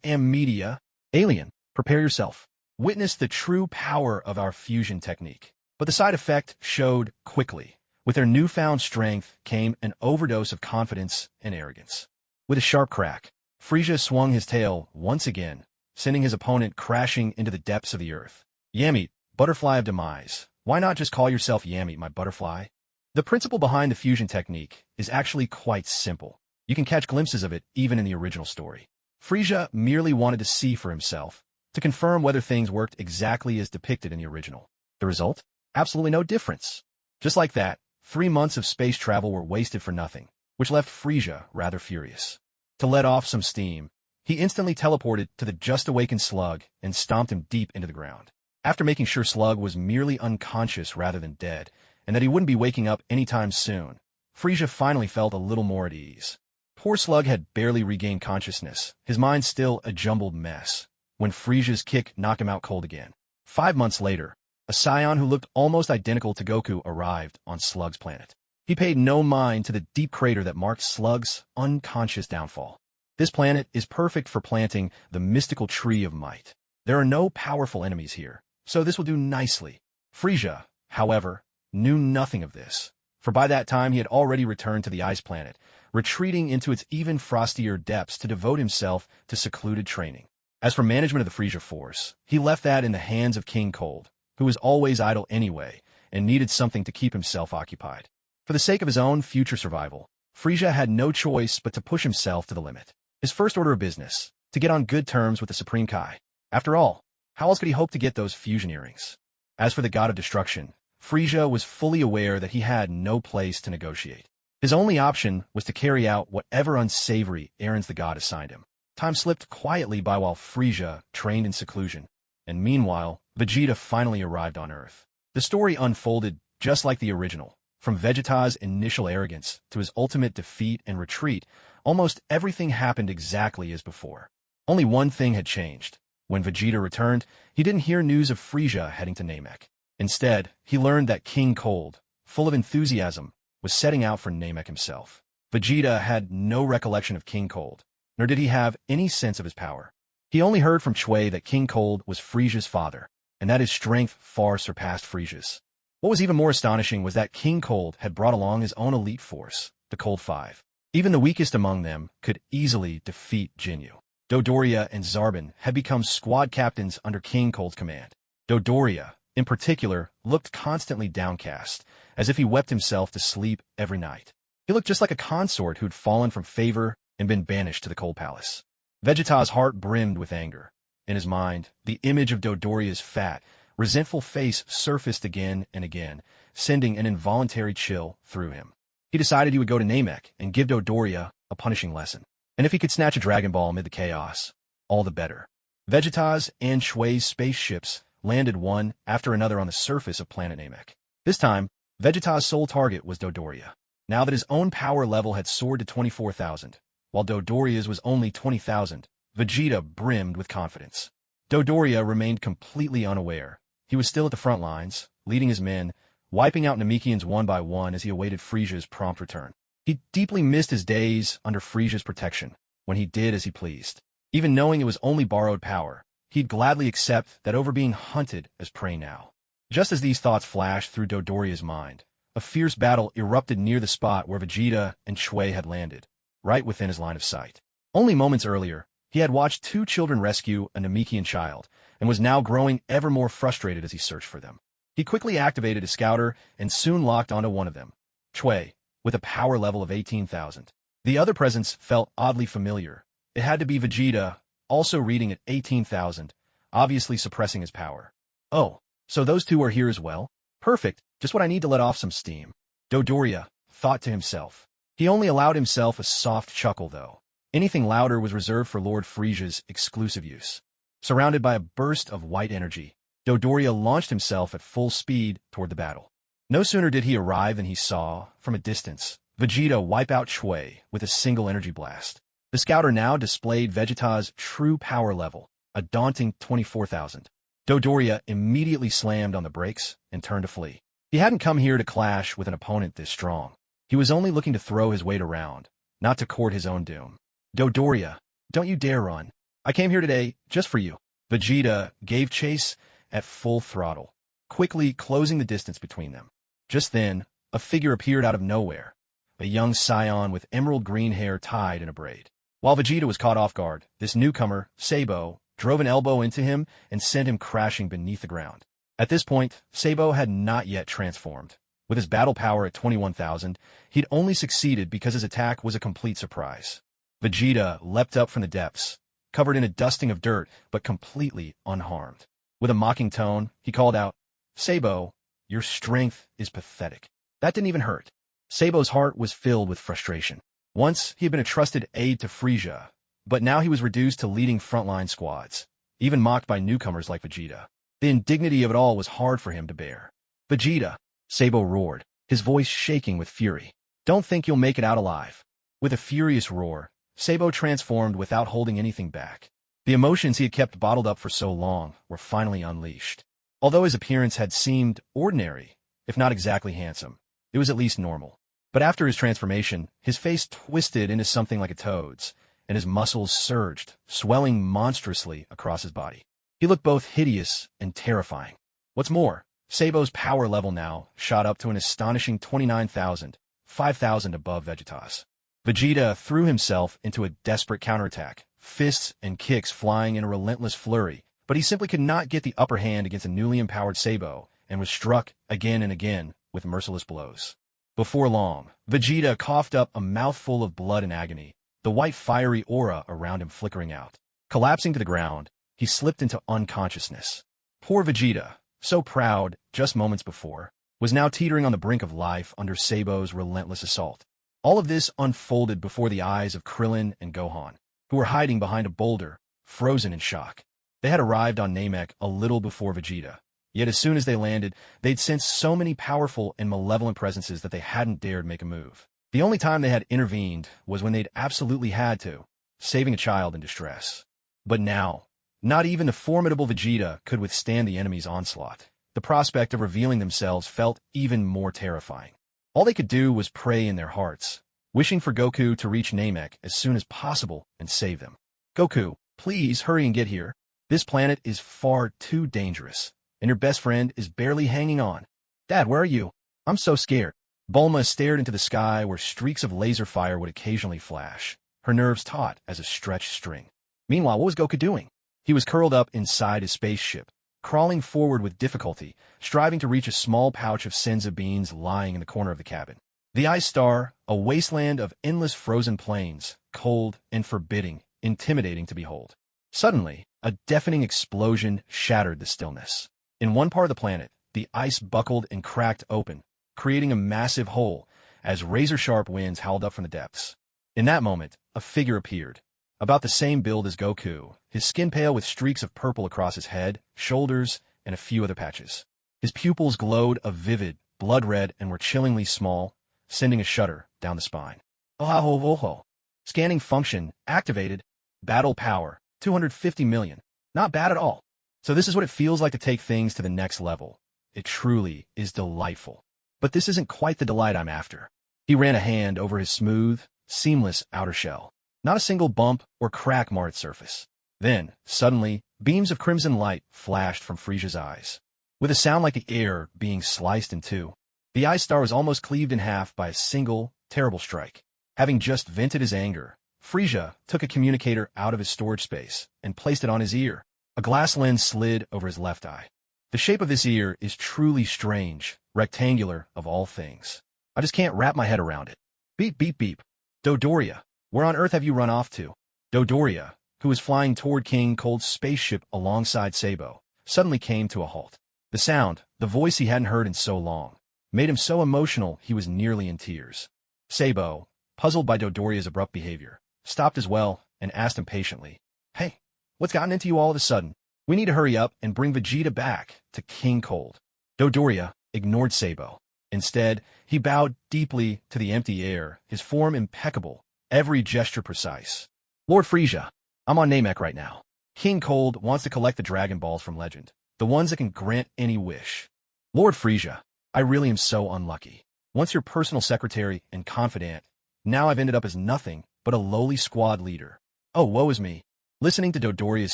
am Media, alien. Prepare yourself. Witness the true power of our fusion technique. But the side effect showed quickly. With their newfound strength came an overdose of confidence and arrogance. With a sharp crack, Frieza swung his tail once again, sending his opponent crashing into the depths of the earth. Yamete, butterfly of demise. Why not just call yourself Yamete, my butterfly? The principle behind the fusion technique is actually quite simple. You can catch glimpses of it even in the original story. Frieza merely wanted to see for himself, to confirm whether things worked exactly as depicted in the original. The result? Absolutely no difference. Just like that, 3 months of space travel were wasted for nothing, which left Frieza rather furious. To let off some steam, he instantly teleported to the just-awakened Slug and stomped him deep into the ground. After making sure Slug was merely unconscious rather than dead, and that he wouldn't be waking up anytime soon, Frieza finally felt a little more at ease. Poor Slug had barely regained consciousness, his mind still a jumbled mess, when Frieza's kick knocked him out cold again. 5 months later, a scion who looked almost identical to Goku arrived on Slug's planet. He paid no mind to the deep crater that marked Slug's unconscious downfall. This planet is perfect for planting the mystical tree of might. There are no powerful enemies here, so this will do nicely. Frieza, however, knew nothing of this, for by that time he had already returned to the ice planet, retreating into its even frostier depths to devote himself to secluded training. As for management of the Ginyu Force, he left that in the hands of King Cold, who was always idle anyway and needed something to keep himself occupied. For the sake of his own future survival, Frieza had no choice but to push himself to the limit. His first order of business, to get on good terms with the Supreme Kai. After all, how else could he hope to get those fusion earrings? As for the God of Destruction, Frieza was fully aware that he had no place to negotiate. His only option was to carry out whatever unsavory errands the god assigned him. Time slipped quietly by while Frieza trained in seclusion, and meanwhile, Vegeta finally arrived on Earth. The story unfolded just like the original. From Vegeta's initial arrogance to his ultimate defeat and retreat, almost everything happened exactly as before. Only one thing had changed. When Vegeta returned, he didn't hear news of Frieza heading to Namek. Instead, he learned that King Cold, full of enthusiasm, was setting out for Namek himself. Vegeta had no recollection of King Cold, nor did he have any sense of his power. He only heard from Chui that King Cold was Frieza's father, and that his strength far surpassed Frieza's. What was even more astonishing was that King Cold had brought along his own elite force, the Cold Five. Even the weakest among them could easily defeat Ginyu. Dodoria and Zarbon had become squad captains under King Cold's command. Dodoria, in particular, looked constantly downcast, as if he wept himself to sleep every night. He looked just like a consort who'd fallen from favor and been banished to the Cold Palace. Vegeta's heart brimmed with anger. In his mind, the image of Dodoria's fat, resentful face surfaced again and again, sending an involuntary chill through him. He decided he would go to Namek and give Dodoria a punishing lesson. And if he could snatch a Dragon Ball amid the chaos, all the better. Vegeta's and Shui's spaceships landed one after another on the surface of planet Namek. This time, Vegeta's sole target was Dodoria. Now that his own power level had soared to 24,000, while Dodoria's was only 20,000, Vegeta brimmed with confidence. Dodoria remained completely unaware. He was still at the front lines, leading his men, wiping out Namekians one by one as he awaited Frieza's prompt return. He deeply missed his days under Frieza's protection, when he did as he pleased. Even knowing it was only borrowed power, he'd gladly accept that over being hunted as prey now. Just as these thoughts flashed through Dodoria's mind, a fierce battle erupted near the spot where Vegeta and Chui had landed, right within his line of sight. Only moments earlier, he had watched 2 children rescue a Namekian child, and was now growing ever more frustrated as he searched for them. He quickly activated his scouter and soon locked onto one of them, Chui, with a power level of 18,000. The other presence felt oddly familiar. It had to be Vegeta, also reading at 18,000, obviously suppressing his power. Oh, so those two are here as well? Perfect, just what I need to let off some steam. Dodoria thought to himself. He only allowed himself a soft chuckle, though. Anything louder was reserved for Lord Frieza's exclusive use. Surrounded by a burst of white energy, Dodoria launched himself at full speed toward the battle. No sooner did he arrive than he saw, from a distance, Vegeta wipe out Chui with a single energy blast. The scouter now displayed Vegeta's true power level, a daunting 24,000. Dodoria immediately slammed on the brakes and turned to flee. He hadn't come here to clash with an opponent this strong. He was only looking to throw his weight around, not to court his own doom. Dodoria, don't you dare run. I came here today just for you. Vegeta gave chase at full throttle, quickly closing the distance between them. Just then, a figure appeared out of nowhere, a young scion with emerald green hair tied in a braid. While Vegeta was caught off guard, this newcomer, Sabo, drove an elbow into him and sent him crashing beneath the ground. At this point, Sabo had not yet transformed. With his battle power at 21,000, he'd only succeeded because his attack was a complete surprise. Vegeta leapt up from the depths, covered in a dusting of dirt, but completely unharmed. With a mocking tone, he called out, "Sabo, your strength is pathetic." That didn't even hurt. Sabo's heart was filled with frustration. Once, he had been a trusted aide to Frieza, but now he was reduced to leading frontline squads, even mocked by newcomers like Vegeta. The indignity of it all was hard for him to bear. "Vegeta," Sabo roared, his voice shaking with fury. "Don't think you'll make it out alive." With a furious roar, Sabo transformed without holding anything back. The emotions he had kept bottled up for so long were finally unleashed. Although his appearance had seemed ordinary, if not exactly handsome, it was at least normal. But after his transformation, his face twisted into something like a toad's, and his muscles surged, swelling monstrously across his body. He looked both hideous and terrifying. What's more, Sabo's power level now shot up to an astonishing 29,000, 5,000 above Vegeta's. Vegeta threw himself into a desperate counterattack, fists and kicks flying in a relentless flurry, but he simply could not get the upper hand against a newly empowered Sabo, and was struck again and again with merciless blows. Before long, Vegeta coughed up a mouthful of blood in agony, the white fiery aura around him flickering out. Collapsing to the ground, he slipped into unconsciousness. Poor Vegeta, so proud just moments before, was now teetering on the brink of life under Sabo's relentless assault. All of this unfolded before the eyes of Krillin and Gohan, who were hiding behind a boulder, frozen in shock. They had arrived on Namek a little before Vegeta, yet as soon as they landed, they'd sensed so many powerful and malevolent presences that they hadn't dared make a move. The only time they had intervened was when they'd absolutely had to, saving a child in distress. But now, not even the formidable Vegeta could withstand the enemy's onslaught. The prospect of revealing themselves felt even more terrifying. All they could do was pray in their hearts, wishing for Goku to reach Namek as soon as possible and save them. "Goku, please hurry and get here. This planet is far too dangerous, and your best friend is barely hanging on." "Dad, where are you? I'm so scared." Bulma stared into the sky where streaks of laser fire would occasionally flash, her nerves taut as a stretched string. Meanwhile, what was Goku doing? He was curled up inside his spaceship, crawling forward with difficulty, striving to reach a small pouch of senza beans lying in the corner of the cabin. The Ice Star, a wasteland of endless frozen plains, cold and forbidding, intimidating to behold. Suddenly, a deafening explosion shattered the stillness. In one part of the planet, the ice buckled and cracked open, creating a massive hole as razor-sharp winds howled up from the depths. In that moment, a figure appeared, about the same build as Goku, his skin pale with streaks of purple across his head, shoulders, and a few other patches. His pupils glowed a vivid, blood red and were chillingly small, sending a shudder down the spine. Oh. Scanning function activated. Battle power, 250 million. Not bad at all. So this is what it feels like to take things to the next level. It truly is delightful. But this isn't quite the delight I'm after. He ran a hand over his smooth, seamless outer shell. Not a single bump or crack marred its surface. Then, suddenly, beams of crimson light flashed from Frieza's eyes. With a sound like the air being sliced in two, the Ice Star was almost cleaved in half by a single, terrible strike. Having just vented his anger, Frieza took a communicator out of his storage space and placed it on his ear. A glass lens slid over his left eye. The shape of this ear is truly strange, rectangular of all things. I just can't wrap my head around it. Beep, beep, beep. Dodoria, where on earth have you run off to? Dodoria, who was flying toward King Cold's spaceship alongside Sabo, suddenly came to a halt. The sound, the voice he hadn't heard in so long, made him so emotional he was nearly in tears. Sabo, puzzled by Dodoria's abrupt behavior, stopped as well and asked impatiently, "Hey, what's gotten into you all of a sudden? We need to hurry up and bring Vegeta back to King Cold." Dodoria ignored Sabo. Instead, he bowed deeply to the empty air, his form impeccable, every gesture precise. "Lord Frieza, I'm on Namek right now. King Cold wants to collect the Dragon Balls from Legend, the ones that can grant any wish." "Lord Frieza, I really am so unlucky. Once your personal secretary and confidant, now I've ended up as nothing but a lowly squad leader. Oh, woe is me. Listening to Dodoria's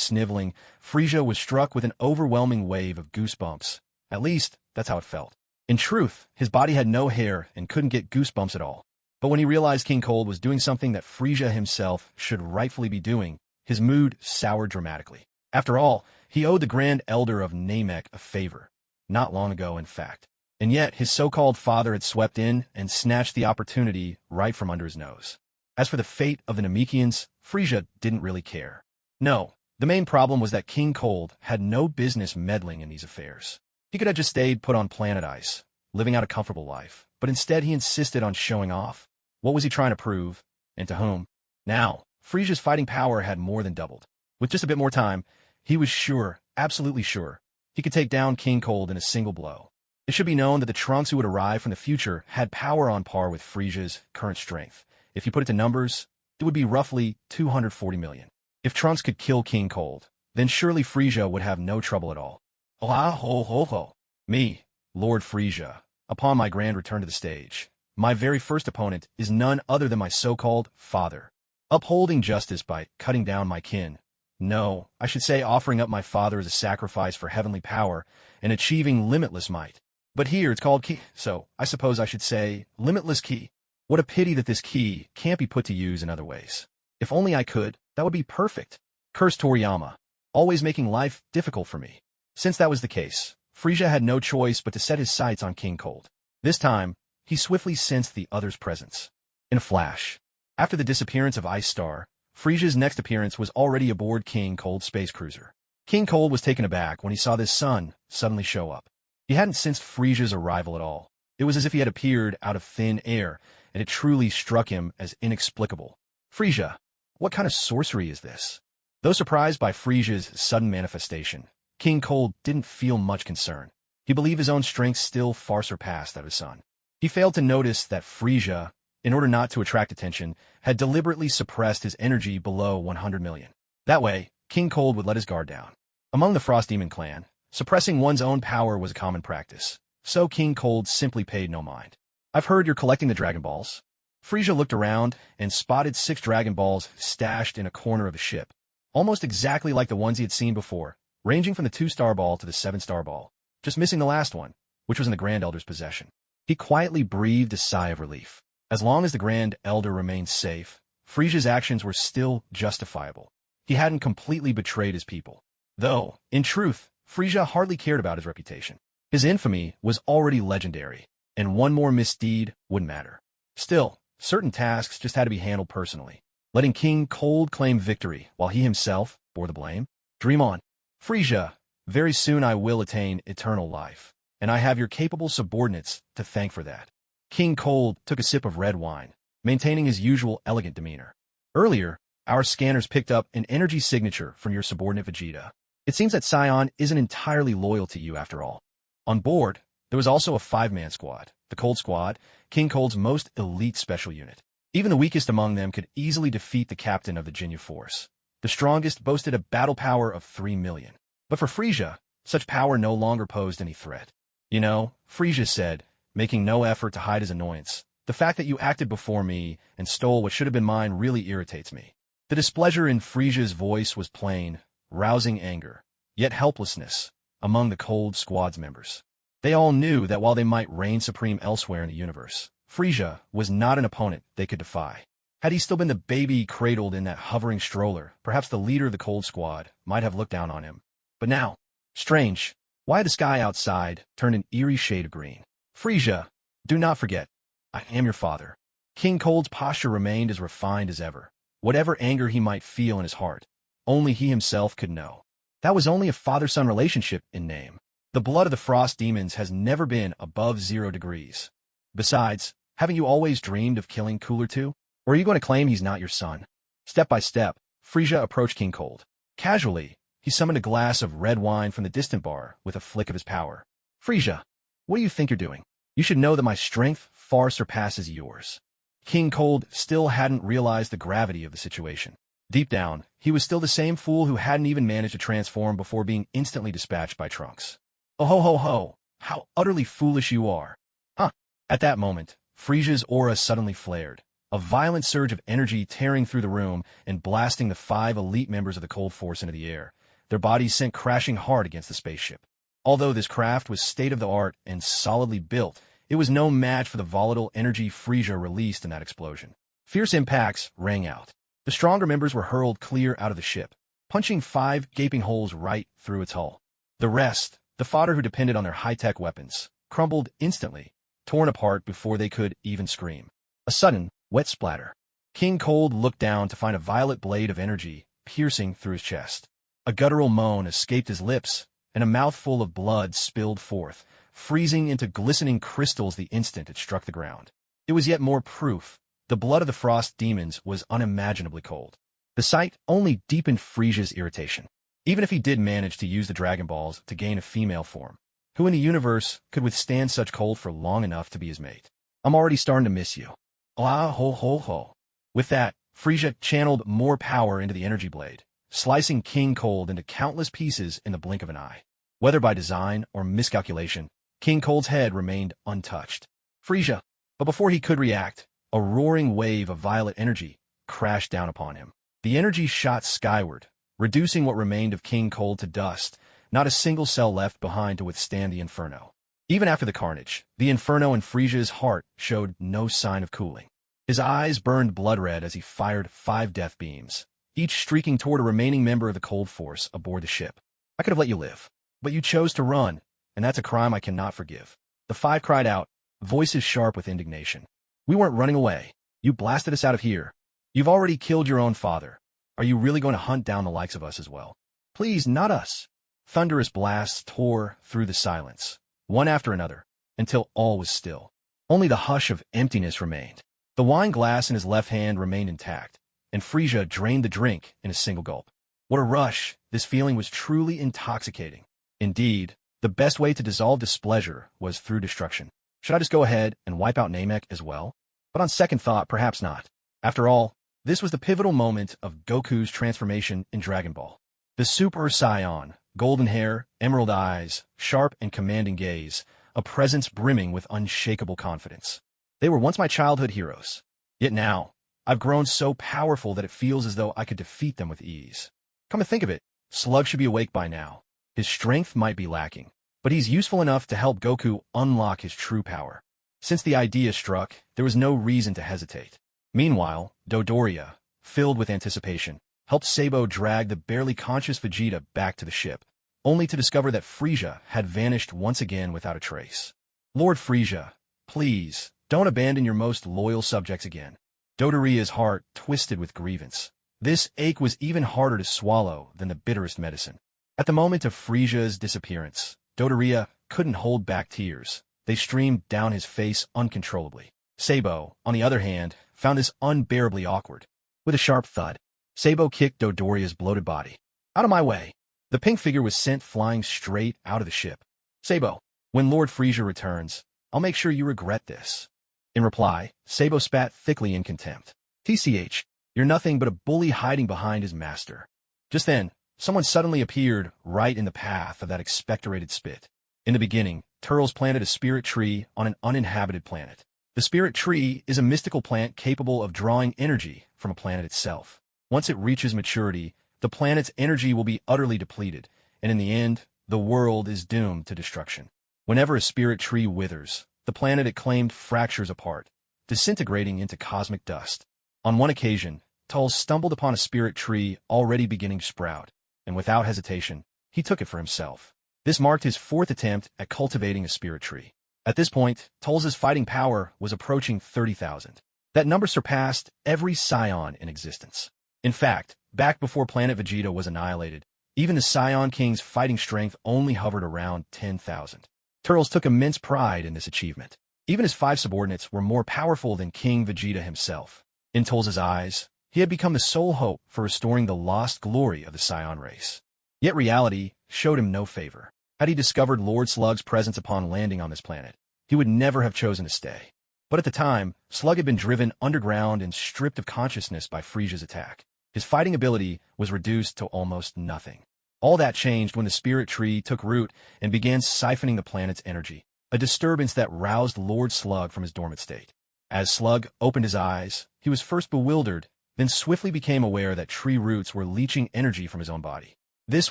sniveling, Frieza was struck with an overwhelming wave of goosebumps. At least, that's how it felt. In truth, his body had no hair and couldn't get goosebumps at all. But when he realized King Cold was doing something that Frieza himself should rightfully be doing, his mood soured dramatically. After all, he owed the Grand Elder of Namek a favor. Not long ago, in fact. And yet, his so-called father had swept in and snatched the opportunity right from under his nose. As for the fate of the Namekians, Frieza didn't really care. No, the main problem was that King Cold had no business meddling in these affairs. He could have just stayed put on planet Ice, living out a comfortable life, but instead he insisted on showing off. What was he trying to prove, and to whom? Now, Frieza's fighting power had more than doubled. With just a bit more time, he was sure, absolutely sure, he could take down King Cold in a single blow. It should be known that the Trunks who would arrive from the future had power on par with Frieza's current strength. If you put it to numbers, it would be roughly 240 million. If Trunks could kill King Cold, then surely Frieza would have no trouble at all. Ho. Me, Lord Frieza, upon my grand return to the stage, my very first opponent is none other than my so-called father. Upholding justice by cutting down my kin. No, I should say offering up my father as a sacrifice for heavenly power and achieving limitless might. But here it's called ki, so I suppose I should say limitless ki. What a pity that this ki can't be put to use in other ways. If only I could, that would be perfect. Curse Toriyama, always making life difficult for me. Since that was the case, Frieza had no choice but to set his sights on King Cold. This time, he swiftly sensed the other's presence. In a flash, after the disappearance of Ice Star, Frieza's next appearance was already aboard King Cold's space cruiser. King Cold was taken aback when he saw this son suddenly show up. He hadn't sensed Frieza's arrival at all. It was as if he had appeared out of thin air, and it truly struck him as inexplicable. Frieza, what kind of sorcery is this? Though surprised by Frieza's sudden manifestation, King Cold didn't feel much concern. He believed his own strength still far surpassed that of his son. He failed to notice that Frieza, in order not to attract attention, had deliberately suppressed his energy below 100 million. That way, King Cold would let his guard down. Among the Frost Demon clan, suppressing one's own power was a common practice, so King Cold simply paid no mind. I've heard you're collecting the Dragon Balls. Frieza looked around and spotted 6 Dragon Balls stashed in a corner of the ship, almost exactly like the ones he had seen before, ranging from the 2-star ball to the 7-star ball, just missing the last one, which was in the Grand Elder's possession. He quietly breathed a sigh of relief. As long as the Grand Elder remained safe, Frieza's actions were still justifiable. He hadn't completely betrayed his people. Though, in truth, Frieza hardly cared about his reputation. His infamy was already legendary, and one more misdeed wouldn't matter. Still, certain tasks just had to be handled personally, letting King Cold claim victory while he himself bore the blame. Dream on. Frieza, very soon I will attain eternal life, and I have your capable subordinates to thank for that. King Cold took a sip of red wine, maintaining his usual elegant demeanor. Earlier, our scanners picked up an energy signature from your subordinate Vegeta. It seems that Scion isn't entirely loyal to you after all. On board, there was also a 5-man squad, the Cold Squad, King Cold's most elite special unit. Even the weakest among them could easily defeat the captain of the Ginyu Force. The strongest boasted a battle power of 3 million. But for Frieza, such power no longer posed any threat. You know, Frieza said, making no effort to hide his annoyance, the fact that you acted before me and stole what should have been mine really irritates me. The displeasure in Frieza's voice was plain, rousing anger, yet helplessness, among the Cold Squad's members. They all knew that while they might reign supreme elsewhere in the universe, Frieza was not an opponent they could defy. Had he still been the baby cradled in that hovering stroller, perhaps the leader of the Cold Squad might have looked down on him. But now, strange, why had the sky outside turned an eerie shade of green? Frieza, do not forget, I am your father. King Cold's posture remained as refined as ever. Whatever anger he might feel in his heart, only he himself could know. That was only a father-son relationship in name. The blood of the Frost Demons has never been above 0 degrees. Besides, haven't you always dreamed of killing Cooler 2? Or are you going to claim he's not your son? Step by step, Frieza approached King Cold. Casually, he summoned a glass of red wine from the distant bar with a flick of his power. Frieza, what do you think you're doing? You should know that my strength far surpasses yours. King Cold still hadn't realized the gravity of the situation. Deep down, he was still the same fool who hadn't even managed to transform before being instantly dispatched by Trunks. Oh ho ho ho, how utterly foolish you are. Huh. At that moment, Frieza's aura suddenly flared, a violent surge of energy tearing through the room and blasting the 5 elite members of the Cold Force into the air, their bodies sent crashing hard against the spaceship. Although this craft was state-of-the-art and solidly built, it was no match for the volatile energy Frieza released in that explosion. Fierce impacts rang out. The stronger members were hurled clear out of the ship, punching 5 gaping holes right through its hull. The rest, the fodder who depended on their high-tech weapons, crumbled instantly, torn apart before they could even scream. A sudden, wet splatter. King Cold looked down to find a violet blade of energy piercing through his chest. A guttural moan escaped his lips, and a mouthful of blood spilled forth, freezing into glistening crystals the instant it struck the ground. It was yet more proof. The blood of the Frost demons was unimaginably cold. The sight only deepened Frieza's irritation. Even if he did manage to use the Dragon Balls to gain a female form, who in the universe could withstand such cold for long enough to be his mate? I'm already starting to miss you. Ah ho ho ho. With that, Frieza channeled more power into the energy blade, slicing King Cold into countless pieces in the blink of an eye. Whether by design or miscalculation, King Cold's head remained untouched. Frieza! But before he could react, a roaring wave of violet energy crashed down upon him. The energy shot skyward, reducing what remained of King Cold to dust, not a single cell left behind to withstand the inferno. Even after the carnage, the inferno in Frieza's heart showed no sign of cooling. His eyes burned blood red as he fired 5 death beams, each streaking toward a remaining member of the Cold Force aboard the ship. I could have let you live, but you chose to run, and that's a crime I cannot forgive. The 5 cried out, voices sharp with indignation. We weren't running away. You blasted us out of here. You've already killed your own father. Are you really going to hunt down the likes of us as well? Please, not us. Thunderous blasts tore through the silence, one after another, until all was still. Only the hush of emptiness remained. The wine glass in his left hand remained intact, and Frieza drained the drink in a single gulp. What a rush! This feeling was truly intoxicating. Indeed, the best way to dissolve displeasure was through destruction. Should I just go ahead and wipe out Namek as well? But on second thought, perhaps not. After all, this was the pivotal moment of Goku's transformation in Dragon Ball. The Super Saiyan, golden hair, emerald eyes, sharp and commanding gaze, a presence brimming with unshakable confidence. They were once my childhood heroes. Yet now, I've grown so powerful that it feels as though I could defeat them with ease. Come to think of it, Slug should be awake by now. His strength might be lacking, but he's useful enough to help Goku unlock his true power. Since the idea struck, there was no reason to hesitate. Meanwhile, Dodoria, filled with anticipation, helped Sabo drag the barely conscious Vegeta back to the ship, only to discover that Frieza had vanished once again without a trace. Lord Frieza, please, don't abandon your most loyal subjects again. Dodoria's heart twisted with grievance. This ache was even harder to swallow than the bitterest medicine. At the moment of Frieza's disappearance, Dodoria couldn't hold back tears. They streamed down his face uncontrollably. Sabo, on the other hand, found this unbearably awkward. With a sharp thud, Sabo kicked Dodoria's bloated body. Out of my way! The pink figure was sent flying straight out of the ship. Sabo, when Lord Frieza returns, I'll make sure you regret this. In reply, Sabo spat thickly in contempt. TCH, you're nothing but a bully hiding behind his master. Just then, someone suddenly appeared right in the path of that expectorated spit. In the beginning, Turles planted a spirit tree on an uninhabited planet. The spirit tree is a mystical plant capable of drawing energy from a planet itself. Once it reaches maturity, the planet's energy will be utterly depleted, and in the end, the world is doomed to destruction. Whenever a spirit tree withers, the planet it claimed fractures apart, disintegrating into cosmic dust. On one occasion, Turles stumbled upon a spirit tree already beginning to sprout, and without hesitation, he took it for himself. This marked his 4th attempt at cultivating a spirit tree. At this point, Turles' fighting power was approaching 30,000. That number surpassed every Saiyan in existence. In fact, back before Planet Vegeta was annihilated, even the Saiyan King's fighting strength only hovered around 10,000. Turles took immense pride in this achievement. Even his 5 subordinates were more powerful than King Vegeta himself. In Turles' eyes, he had become the sole hope for restoring the lost glory of the Saiyan race. Yet reality showed him no favor. Had he discovered Lord Slug's presence upon landing on this planet, he would never have chosen to stay. But at the time, Slug had been driven underground and stripped of consciousness by Frieza's attack. His fighting ability was reduced to almost nothing. All that changed when the spirit tree took root and began siphoning the planet's energy, a disturbance that roused Lord Slug from his dormant state. As Slug opened his eyes, he was first bewildered, then swiftly became aware that tree roots were leeching energy from his own body. This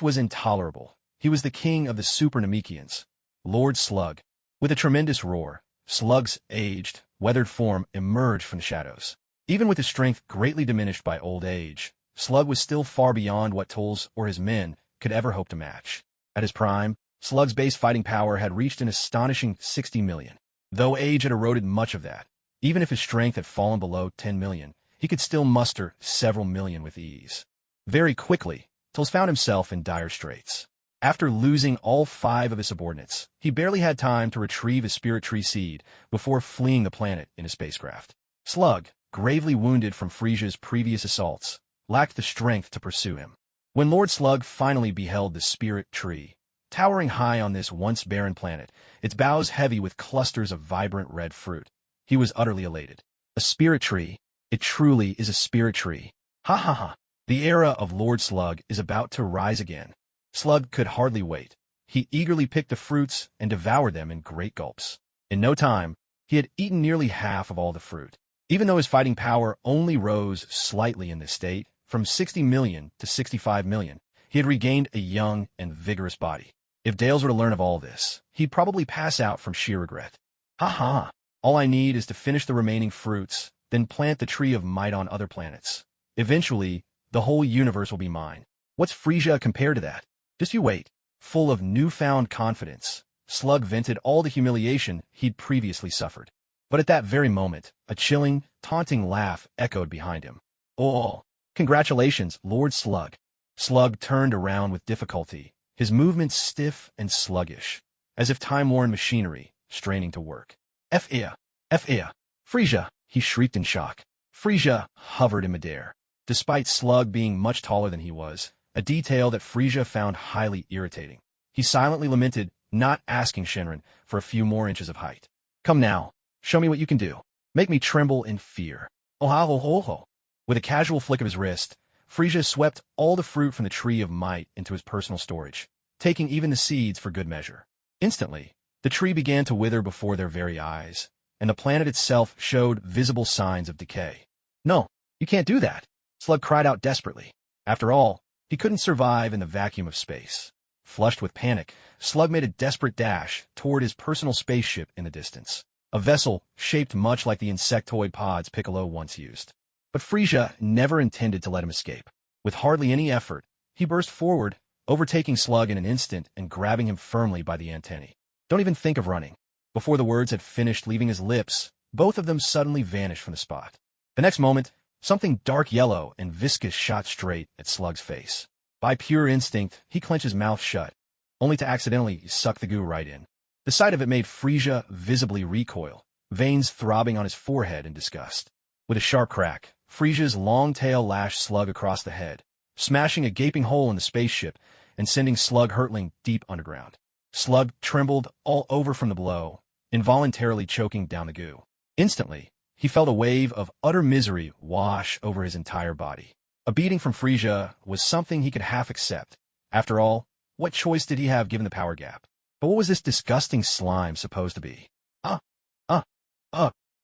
was intolerable. He was the king of the Super Namekians, Lord Slug. With a tremendous roar, Slug's aged, weathered form emerged from the shadows. Even with his strength greatly diminished by old age, Slug was still far beyond what Tolls or his men could ever hope to match. At his prime, Slug's base fighting power had reached an astonishing 60 million. Though age had eroded much of that, even if his strength had fallen below 10 million, he could still muster several million with ease. Very quickly, Tolls found himself in dire straits. After losing all 5 of his subordinates, he barely had time to retrieve his spirit tree seed before fleeing the planet in a spacecraft. Slug, gravely wounded from Frieza's previous assaults, lacked the strength to pursue him. When Lord Slug finally beheld the spirit tree, towering high on this once barren planet, its boughs heavy with clusters of vibrant red fruit, he was utterly elated. A spirit tree. It truly is a spirit tree. Ha ha ha. The era of Lord Slug is about to rise again. Slug could hardly wait. He eagerly picked the fruits and devoured them in great gulps. In no time, he had eaten nearly half of all the fruit. Even though his fighting power only rose slightly in this state, from 60 million to 65 million, he had regained a young and vigorous body. If Dales were to learn of all this, he'd probably pass out from sheer regret. Ha ha! All I need is to finish the remaining fruits, then plant the tree of might on other planets. Eventually, the whole universe will be mine. What's Frieza compared to that? Just you wait. Full of newfound confidence, Slug vented all the humiliation he'd previously suffered. But at that very moment, a chilling, taunting laugh echoed behind him. Oh, congratulations, Lord Slug. Slug turned around with difficulty, his movements stiff and sluggish, as if time-worn machinery straining to work. F-ia! F-ia! Frieza! He shrieked in shock. Frieza hovered in midair. Despite Slug being much taller than he was, a detail that Frieza found highly irritating. He silently lamented, not asking Shenron for a few more inches of height. Come now, show me what you can do. Make me tremble in fear. Oh-ha-ho-ho-ho. With a casual flick of his wrist, Frieza swept all the fruit from the tree of might into his personal storage, taking even the seeds for good measure. Instantly, the tree began to wither before their very eyes, and the planet itself showed visible signs of decay. No, you can't do that, Slug cried out desperately. After all, he couldn't survive in the vacuum of space. Flushed with panic, Slug made a desperate dash toward his personal spaceship in the distance, a vessel shaped much like the insectoid pods Piccolo once used. But Frieza never intended to let him escape. With hardly any effort, he burst forward, overtaking Slug in an instant and grabbing him firmly by the antennae. Don't even think of running. Before the words had finished leaving his lips, both of them suddenly vanished from the spot. The next moment, something dark yellow and viscous shot straight at Slug's face. By pure instinct, he clenched his mouth shut, only to accidentally suck the goo right in. The sight of it made Frieza visibly recoil, veins throbbing on his forehead in disgust. With a sharp crack, Frieza's long tail lashed Slug across the head, smashing a gaping hole in the spaceship and sending Slug hurtling deep underground. Slug trembled all over from the blow, involuntarily choking down the goo. Instantly, he felt a wave of utter misery wash over his entire body. A beating from Frieza was something he could half accept. After all, what choice did he have given the power gap? But what was this disgusting slime supposed to be?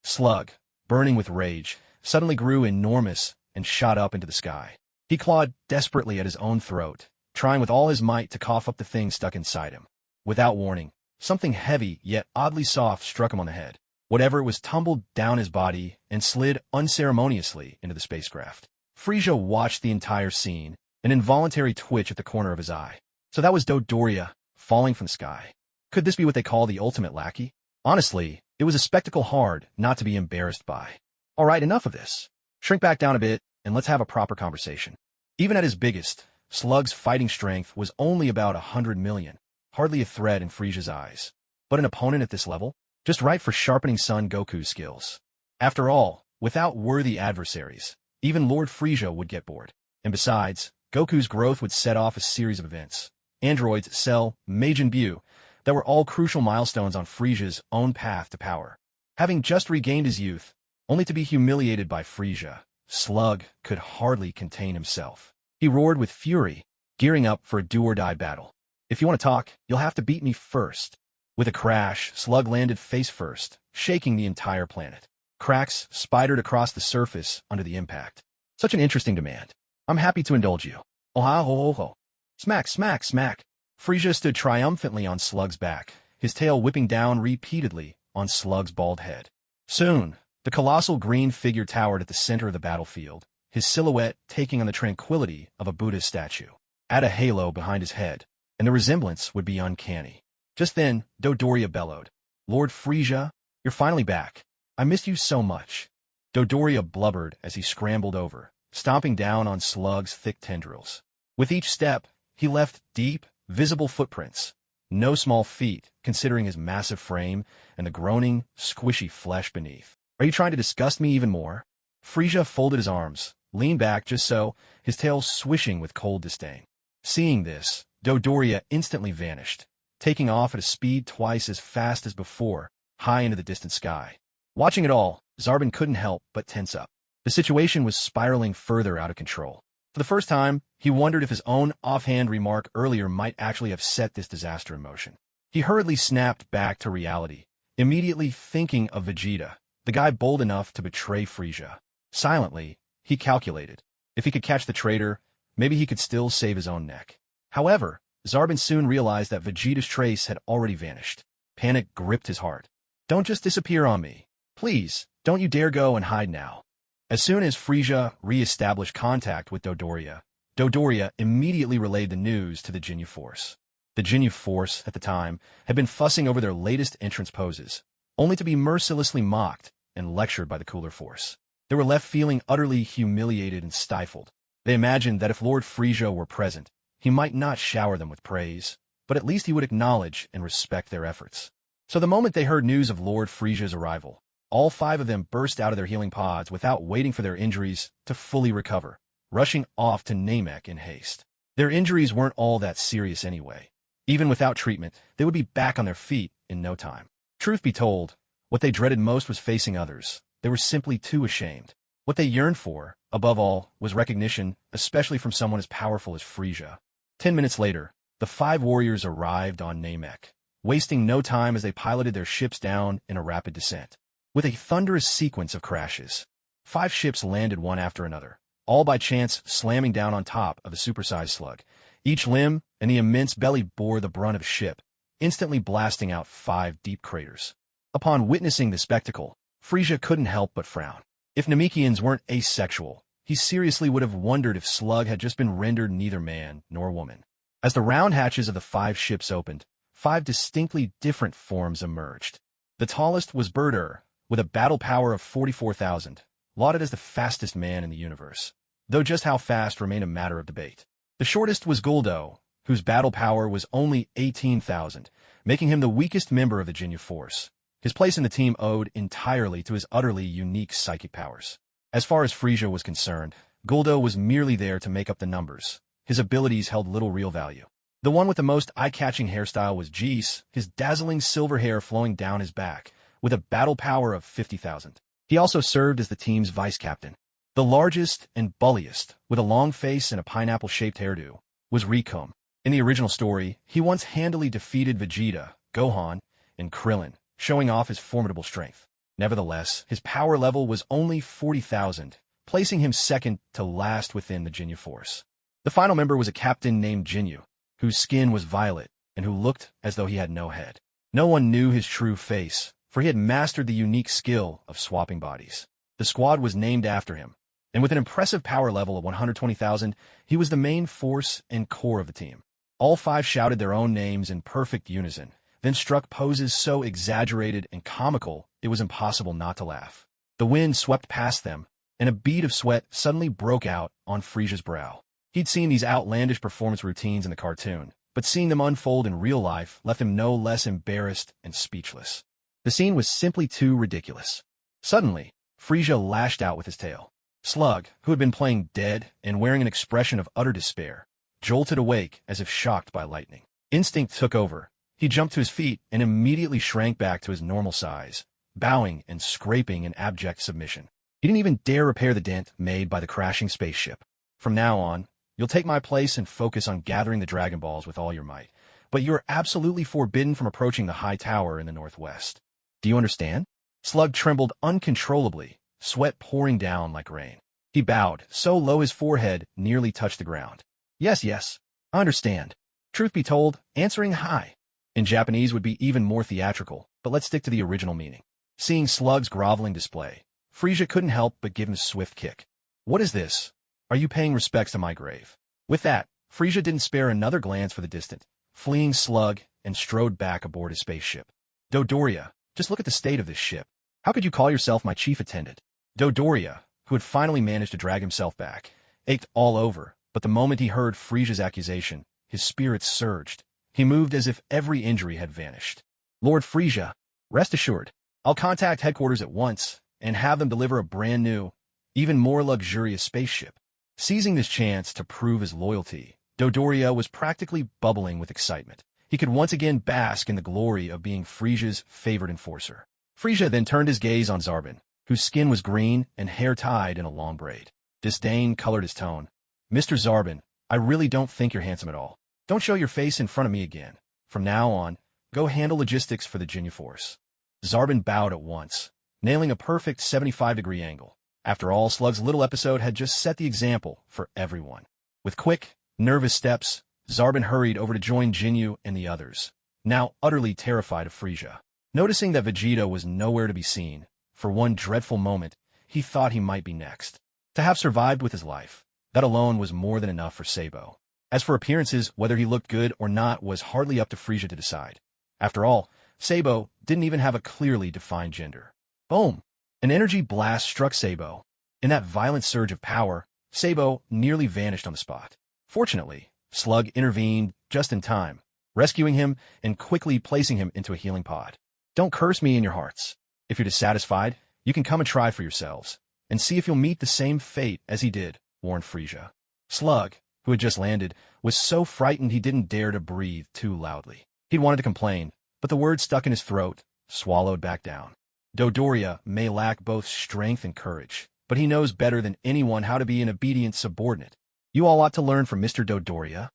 Slug, burning with rage, suddenly grew enormous and shot up into the sky. He clawed desperately at his own throat, trying with all his might to cough up the thing stuck inside him. Without warning, something heavy yet oddly soft struck him on the head. Whatever it was tumbled down his body and slid unceremoniously into the spacecraft. Frieza watched the entire scene, an involuntary twitch at the corner of his eye. So that was Dodoria, falling from the sky. Could this be what they call the ultimate lackey? Honestly, it was a spectacle hard not to be embarrassed by. All right, enough of this. Shrink back down a bit, and let's have a proper conversation. Even at his biggest, Slug's fighting strength was only about 100 million, hardly a thread in Frieza's eyes. But an opponent at this level? Just right for sharpening Son Goku's skills. After all, without worthy adversaries, even Lord Frieza would get bored. And besides, Goku's growth would set off a series of events. Androids, Cell, Majin Buu, that were all crucial milestones on Frieza's own path to power. Having just regained his youth, only to be humiliated by Frieza, Slug could hardly contain himself. He roared with fury, gearing up for a do-or-die battle. If you want to talk, you'll have to beat me first. With a crash, Slug landed face first, shaking the entire planet. Cracks spidered across the surface under the impact. Such an interesting demand. I'm happy to indulge you. Oh. Smack, smack, smack. Frieza stood triumphantly on Slug's back, his tail whipping down repeatedly on Slug's bald head. Soon, the colossal green figure towered at the center of the battlefield, his silhouette taking on the tranquility of a Buddhist statue. Add a halo behind his head, and the resemblance would be uncanny. Just then, Dodoria bellowed, "Lord Frieza, you're finally back. I missed you so much." Dodoria blubbered as he scrambled over, stomping down on Slug's thick tendrils. With each step, he left deep, visible footprints. No small feat, considering his massive frame and the groaning, squishy flesh beneath. "Are you trying to disgust me even more?" Frieza folded his arms, leaned back just so, his tail swishing with cold disdain. Seeing this, Dodoria instantly vanished, taking off at a speed twice as fast as before, high into the distant sky. Watching it all, Zarbon couldn't help but tense up. The situation was spiraling further out of control. For the first time, he wondered if his own offhand remark earlier might actually have set this disaster in motion. He hurriedly snapped back to reality, immediately thinking of Vegeta, the guy bold enough to betray Frieza. Silently, he calculated. If he could catch the traitor, maybe he could still save his own neck. However, Zarbon soon realized that Vegeta's trace had already vanished. Panic gripped his heart. "Don't just disappear on me. Please, don't you dare go and hide now." As soon as Frieza re-established contact with Dodoria, Dodoria immediately relayed the news to the Ginyu Force. The Ginyu Force, at the time, had been fussing over their latest entrance poses, only to be mercilessly mocked and lectured by the cooler force. They were left feeling utterly humiliated and stifled. They imagined that if Lord Frieza were present, he might not shower them with praise, but at least he would acknowledge and respect their efforts. So the moment they heard news of Lord Frieza's arrival, all 5 of them burst out of their healing pods without waiting for their injuries to fully recover, rushing off to Namek in haste. Their injuries weren't all that serious anyway. Even without treatment, they would be back on their feet in no time. Truth be told, what they dreaded most was facing others. They were simply too ashamed. What they yearned for, above all, was recognition, especially from someone as powerful as Frieza. 10 minutes later, the 5 warriors arrived on Namek, wasting no time as they piloted their ships down in a rapid descent. With a thunderous sequence of crashes, 5 ships landed one after another, all by chance slamming down on top of a supersized slug. Each limb and the immense belly bore the brunt of a ship, instantly blasting out 5 deep craters. Upon witnessing the spectacle, Frieza couldn't help but frown. If Namekians weren't asexual, he seriously would have wondered if Slug had just been rendered neither man nor woman. As the round hatches of the 5 ships opened, 5 distinctly different forms emerged. The tallest was Birder, with a battle power of 44,000, lauded as the fastest man in the universe, though just how fast remained a matter of debate. The shortest was Guldo, whose battle power was only 18,000, making him the weakest member of the Ginyu Force. His place in the team owed entirely to his utterly unique psychic powers. As far as Frieza was concerned, Guldo was merely there to make up the numbers. His abilities held little real value. The one with the most eye-catching hairstyle was Geese, his dazzling silver hair flowing down his back, with a battle power of 50,000. He also served as the team's vice-captain. The largest and bulliest, with a long face and a pineapple-shaped hairdo, was Rikom. In the original story, he once handily defeated Vegeta, Gohan, and Krillin, showing off his formidable strength. Nevertheless, his power level was only 40,000, placing him second to last within the Ginyu Force. The final member was a captain named Ginyu, whose skin was violet and who looked as though he had no head. No one knew his true face, for he had mastered the unique skill of swapping bodies. The squad was named after him, and with an impressive power level of 120,000, he was the main force and core of the team. All 5 shouted their own names in perfect unison, then struck poses so exaggerated and comical it was impossible not to laugh. The wind swept past them, and a bead of sweat suddenly broke out on Frieza's brow. He'd seen these outlandish performance routines in the cartoon, but seeing them unfold in real life left him no less embarrassed and speechless. The scene was simply too ridiculous. Suddenly, Frieza lashed out with his tail. Slug, who had been playing dead and wearing an expression of utter despair, jolted awake as if shocked by lightning. Instinct took over. He jumped to his feet and immediately shrank back to his normal size, bowing and scraping in abject submission. He didn't even dare repair the dent made by the crashing spaceship. "From now on, you'll take my place and focus on gathering the Dragon Balls with all your might, but you're absolutely forbidden from approaching the high tower in the northwest. Do you understand?" Slug trembled uncontrollably, sweat pouring down like rain. He bowed, so low his forehead nearly touched the ground. Yes, yes, I understand. Truth be told, answering hi in Japanese would be even more theatrical, but let's stick to the original meaning. Seeing Slug's groveling display, Frieza couldn't help but give him a swift kick. What is this? Are you paying respects to my grave? With that, Frieza didn't spare another glance for the distant, fleeing Slug and strode back aboard his spaceship. Dodoria, just look at the state of this ship. How could you call yourself my chief attendant? Dodoria, who had finally managed to drag himself back, ached all over, but the moment he heard Frieza's accusation, his spirits surged. He moved as if every injury had vanished. Lord Frieza, rest assured, I'll contact headquarters at once and have them deliver a brand new, even more luxurious spaceship. Seizing this chance to prove his loyalty, Dodoria was practically bubbling with excitement. He could once again bask in the glory of being Frieza's favored enforcer. Frieza then turned his gaze on Zarbin, whose skin was green and hair tied in a long braid. Disdain colored his tone. Mr. Zarbin, I really don't think you're handsome at all. Don't show your face in front of me again. From now on, go handle logistics for the Ginyu Force. Zarbin bowed at once, nailing a perfect 75-degree angle. After all, Slug's little episode had just set the example for everyone. With quick, nervous steps, Zarbin hurried over to join Ginyu and the others, now utterly terrified of Frieza. Noticing that Vegeta was nowhere to be seen, for one dreadful moment, he thought he might be next. To have survived with his life, that alone was more than enough for Sabo. As for appearances, whether he looked good or not was hardly up to Frieza to decide. After all, Sabo didn't even have a clearly defined gender. Boom! An energy blast struck Sabo. In that violent surge of power, Sabo nearly vanished on the spot. Fortunately, Slug intervened just in time, rescuing him and quickly placing him into a healing pod. Don't curse me in your hearts. If you're dissatisfied, you can come and try for yourselves, and see if you'll meet the same fate as he did, warned Frieza. Slug, who had just landed, was so frightened he didn't dare to breathe too loudly. He'd wanted to complain, but the words stuck in his throat, swallowed back down. Dodoria may lack both strength and courage, but he knows better than anyone how to be an obedient subordinate. You all ought to learn from Mr. Dodoria.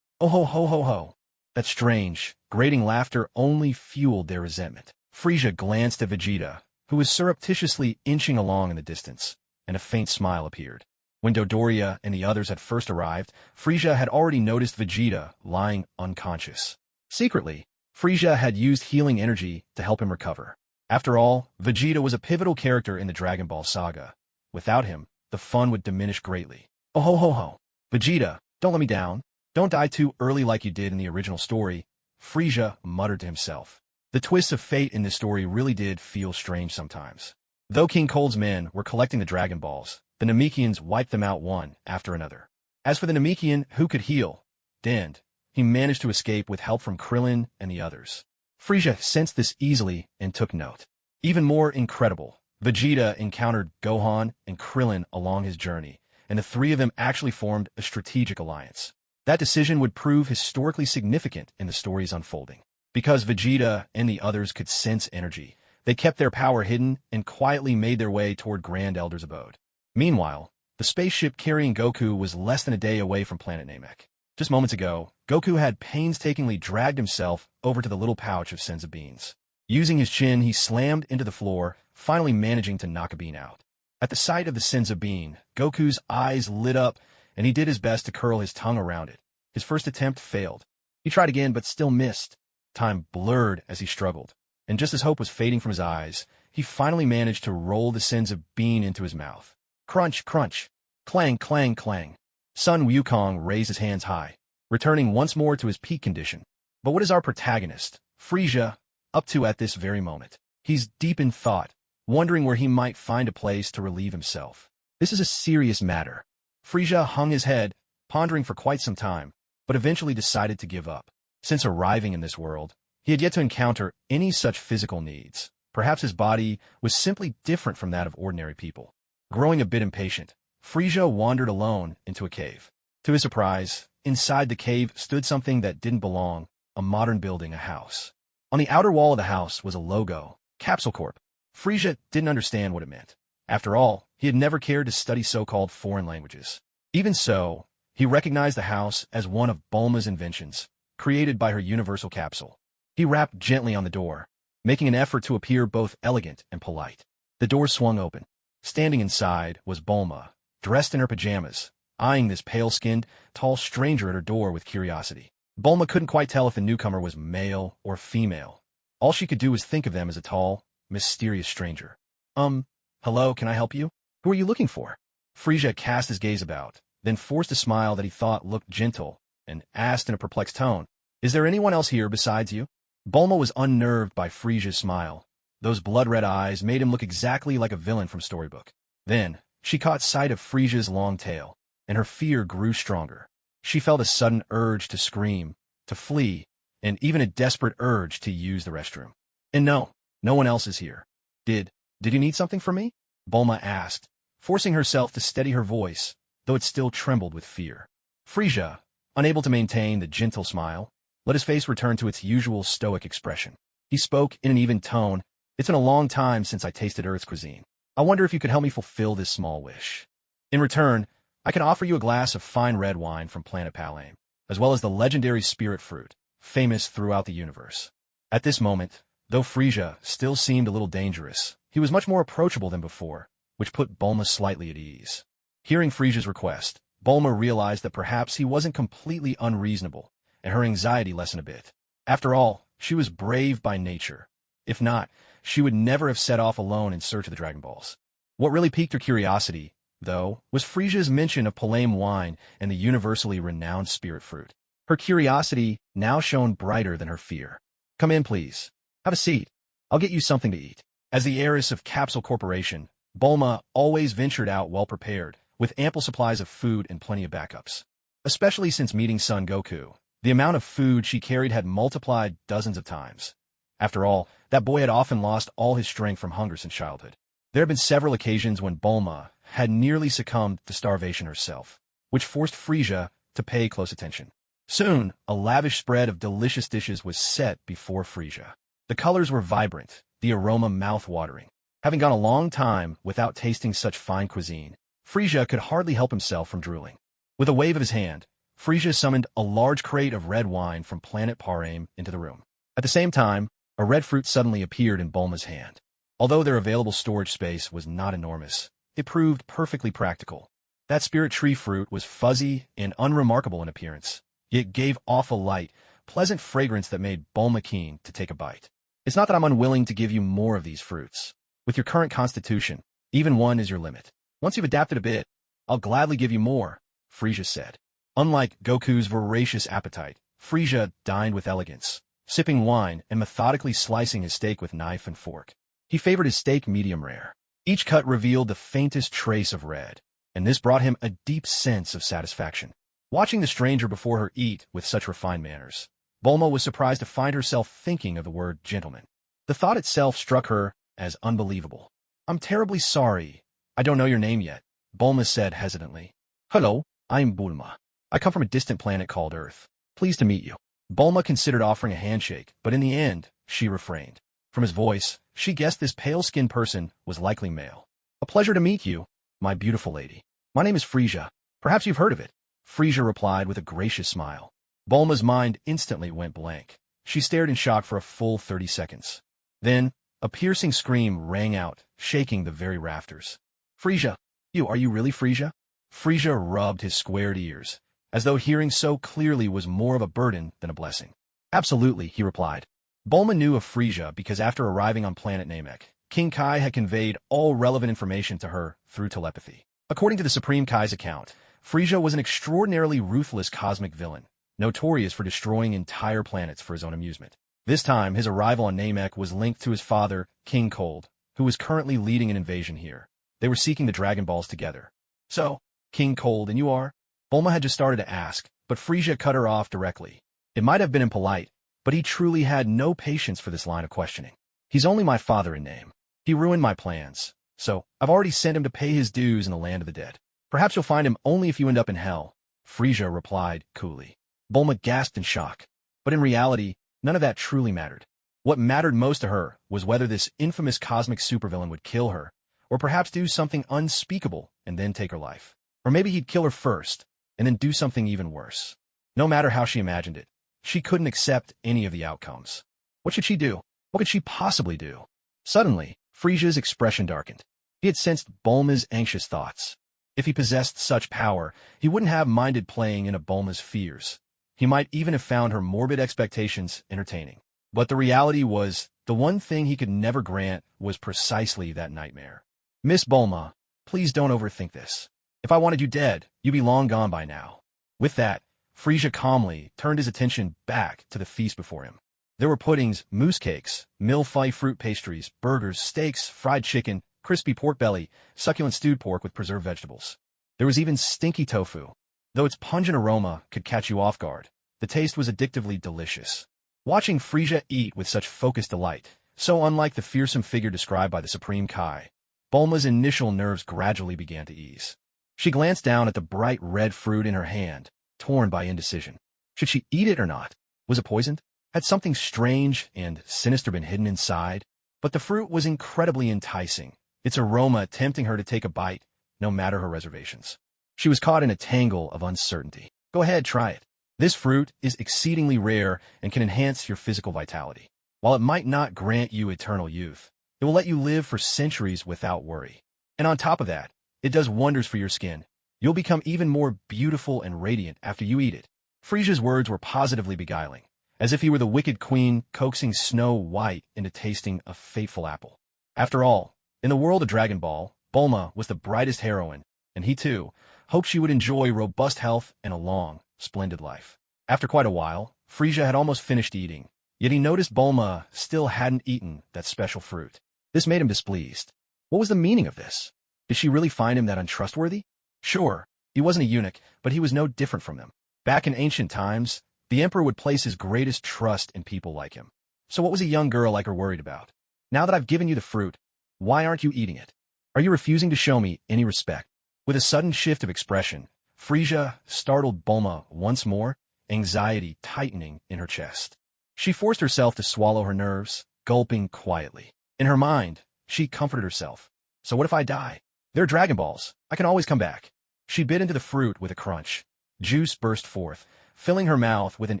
Oh ho ho ho ho. That strange, grating laughter only fueled their resentment. Frieza glanced at Vegeta, who was surreptitiously inching along in the distance, and a faint smile appeared. When Dodoria and the others had first arrived, Frieza had already noticed Vegeta lying unconscious. Secretly, Frieza had used healing energy to help him recover. After all, Vegeta was a pivotal character in the Dragon Ball saga. Without him, the fun would diminish greatly. Oh ho ho ho. Vegeta, don't let me down. Don't die too early like you did in the original story, Frieza muttered to himself. The twists of fate in this story really did feel strange sometimes. Though King Cold's men were collecting the Dragon Balls, the Namekians wiped them out one after another. As for the Namekian who could heal, Dend, he managed to escape with help from Krillin and the others. Frieza sensed this easily and took note. Even more incredible, Vegeta encountered Gohan and Krillin along his journey, and the three of them actually formed a strategic alliance. That decision would prove historically significant in the story's unfolding. Because Vegeta and the others could sense energy, they kept their power hidden and quietly made their way toward Grand Elder's abode. Meanwhile, the spaceship carrying Goku was less than a day away from planet Namek. Just moments ago, Goku had painstakingly dragged himself over to the little pouch of senzu beans. Using his chin, he slammed into the floor, finally managing to knock a bean out. At the sight of the senzu bean, Goku's eyes lit up, and he did his best to curl his tongue around it. His first attempt failed. He tried again, but still missed. Time blurred as he struggled, and just as hope was fading from his eyes, he finally managed to roll the senzu bean into his mouth. Crunch, crunch. Clang, clang, clang. Sun Wukong raised his hands high, returning once more to his peak condition. But what is our protagonist, Frieza, up to at this very moment? He's deep in thought, wondering where he might find a place to relieve himself. This is a serious matter. Frieza hung his head, pondering for quite some time, but eventually decided to give up. Since arriving in this world, he had yet to encounter any such physical needs. Perhaps his body was simply different from that of ordinary people. Growing a bit impatient, Frieza wandered alone into a cave. To his surprise, inside the cave stood something that didn't belong, a modern building, a house. On the outer wall of the house was a logo, Capsule Corp. Frieza didn't understand what it meant. After all, he had never cared to study so-called foreign languages. Even so, he recognized the house as one of Bulma's inventions, created by her universal capsule. He rapped gently on the door. making an effort to appear both elegant and polite. The door swung open. Standing inside was Bulma, dressed in her pajamas, eyeing this pale-skinned, tall stranger at her door with curiosity. Bulma couldn't quite tell if the newcomer was male or female. All she could do was think of them as a tall, mysterious stranger. Hello, can I help you? Who are you looking for? Frieza cast his gaze about, then forced a smile that he thought looked gentle, and asked in a perplexed tone, "Is there anyone else here besides you?" Bulma was unnerved by Frieza's smile. Those blood-red eyes made him look exactly like a villain from storybook. Then, she caught sight of Frieza's long tail, and her fear grew stronger. She felt a sudden urge to scream, to flee, and even a desperate urge to use the restroom. "And no one else is here. Did you need something from me?" Bulma asked, forcing herself to steady her voice, though it still trembled with fear. Frieza, unable to maintain the gentle smile, let his face return to its usual stoic expression. He spoke in an even tone, "It's been a long time since I tasted Earth's cuisine. I wonder if you could help me fulfill this small wish. In return, I can offer you a glass of fine red wine from planet Palame, as well as the legendary spirit fruit, famous throughout the universe." At this moment, though Frieza still seemed a little dangerous, he was much more approachable than before, which put Bulma slightly at ease. Hearing Frieza's request, Bulma realized that perhaps he wasn't completely unreasonable, and her anxiety lessened a bit. After all, she was brave by nature. If not, she would never have set off alone in search of the Dragon Balls. What really piqued her curiosity, though, was Frieza's mention of Palame wine and the universally renowned spirit fruit. Her curiosity now shone brighter than her fear. "Come in, please. Have a seat. I'll get you something to eat." As the heiress of Capsule Corporation, Bulma always ventured out well-prepared, with ample supplies of food and plenty of backups. Especially since meeting Son Goku, the amount of food she carried had multiplied dozens of times. After all, that boy had often lost all his strength from hunger since childhood. There had been several occasions when Bulma had nearly succumbed to starvation herself, which forced Frieza to pay close attention. Soon, a lavish spread of delicious dishes was set before Frieza. The colors were vibrant, the aroma mouth-watering. Having gone a long time without tasting such fine cuisine, Frieza could hardly help himself from drooling. With a wave of his hand, Frieza summoned a large crate of red wine from planet Palame into the room. At the same time, a red fruit suddenly appeared in Bulma's hand. Although their available storage space was not enormous, it proved perfectly practical. That spirit tree fruit was fuzzy and unremarkable in appearance, yet gave off a light, pleasant fragrance that made Bulma keen to take a bite. "It's not that I'm unwilling to give you more of these fruits. With your current constitution, even one is your limit. Once you've adapted a bit, I'll gladly give you more," Frieza said. Unlike Goku's voracious appetite, Frieza dined with elegance, sipping wine and methodically slicing his steak with knife and fork. He favored his steak medium rare. Each cut revealed the faintest trace of red, and this brought him a deep sense of satisfaction. Watching the stranger before her eat with such refined manners, Bulma was surprised to find herself thinking of the word gentleman. The thought itself struck her as unbelievable. "I'm terribly sorry. I don't know your name yet," Bulma said hesitantly. "Hello, I'm Bulma. I come from a distant planet called Earth. Pleased to meet you." Bulma considered offering a handshake, but in the end, she refrained. From his voice, she guessed this pale-skinned person was likely male. "A pleasure to meet you, my beautiful lady. My name is Frieza. Perhaps you've heard of it." Frieza replied with a gracious smile. Bulma's mind instantly went blank. She stared in shock for a full 30 seconds. Then, a piercing scream rang out, shaking the very rafters. "Frieza! Are you really Frieza?" Frieza rubbed his squared ears, as though hearing so clearly was more of a burden than a blessing. "Absolutely," he replied. Bulma knew of Frieza because after arriving on planet Namek, King Kai had conveyed all relevant information to her through telepathy. According to the Supreme Kai's account, Frieza was an extraordinarily ruthless cosmic villain, notorious for destroying entire planets for his own amusement. This time, his arrival on Namek was linked to his father, King Cold, who was currently leading an invasion here. They were seeking the Dragon Balls together. "So, King Cold and you are?" Bulma had just started to ask, but Frieza cut her off directly. It might have been impolite, but he truly had no patience for this line of questioning. "He's only my father in name. He ruined my plans, so I've already sent him to pay his dues in the land of the dead. Perhaps you'll find him only if you end up in hell," Frieza replied coolly. Bulma gasped in shock. But in reality, none of that truly mattered. What mattered most to her was whether this infamous cosmic supervillain would kill her, or perhaps do something unspeakable and then take her life. Or maybe he'd kill her first, and then do something even worse. No matter how she imagined it, she couldn't accept any of the outcomes. What should she do? What could she possibly do? Suddenly, Frieza's expression darkened. He had sensed Bulma's anxious thoughts. If he possessed such power, he wouldn't have minded playing into Bulma's fears. He might even have found her morbid expectations entertaining. But the reality was, the one thing he could never grant was precisely that nightmare. Miss Bulma, please don't overthink this. If I wanted you dead, you'd be long gone by now. With that, Frieza calmly turned his attention back to the feast before him. There were puddings, mousse cakes, mille-feuille fruit pastries, burgers, steaks, fried chicken, crispy pork belly, succulent stewed pork with preserved vegetables. There was even stinky tofu. Though its pungent aroma could catch you off guard, the taste was addictively delicious. Watching Frieza eat with such focused delight, so unlike the fearsome figure described by the Supreme Kai, Bulma's initial nerves gradually began to ease. She glanced down at the bright red fruit in her hand, torn by indecision. Should she eat it or not? Was it poisoned? Had something strange and sinister been hidden inside? But the fruit was incredibly enticing, its aroma tempting her to take a bite, no matter her reservations. She was caught in a tangle of uncertainty. Go ahead, try it. This fruit is exceedingly rare and can enhance your physical vitality. While it might not grant you eternal youth, it will let you live for centuries without worry. And on top of that, it does wonders for your skin. You'll become even more beautiful and radiant after you eat it. Frieza's words were positively beguiling, as if he were the wicked queen coaxing Snow White into tasting a fateful apple. After all, in the world of Dragon Ball, Bulma was the brightest heroine, and he too hoped she would enjoy robust health and a long, splendid life. After quite a while, Frieza had almost finished eating, yet he noticed Bulma still hadn't eaten that special fruit. This made him displeased. What was the meaning of this? Did she really find him that untrustworthy? Sure, he wasn't a eunuch, but he was no different from them. Back in ancient times, the emperor would place his greatest trust in people like him. So what was a young girl like her worried about? Now that I've given you the fruit, why aren't you eating it? Are you refusing to show me any respect? With a sudden shift of expression, Frieza startled Bulma once more, anxiety tightening in her chest. She forced herself to swallow her nerves, gulping quietly. In her mind, she comforted herself. So what if I die? They're Dragon Balls. I can always come back. She bit into the fruit with a crunch. Juice burst forth, filling her mouth with an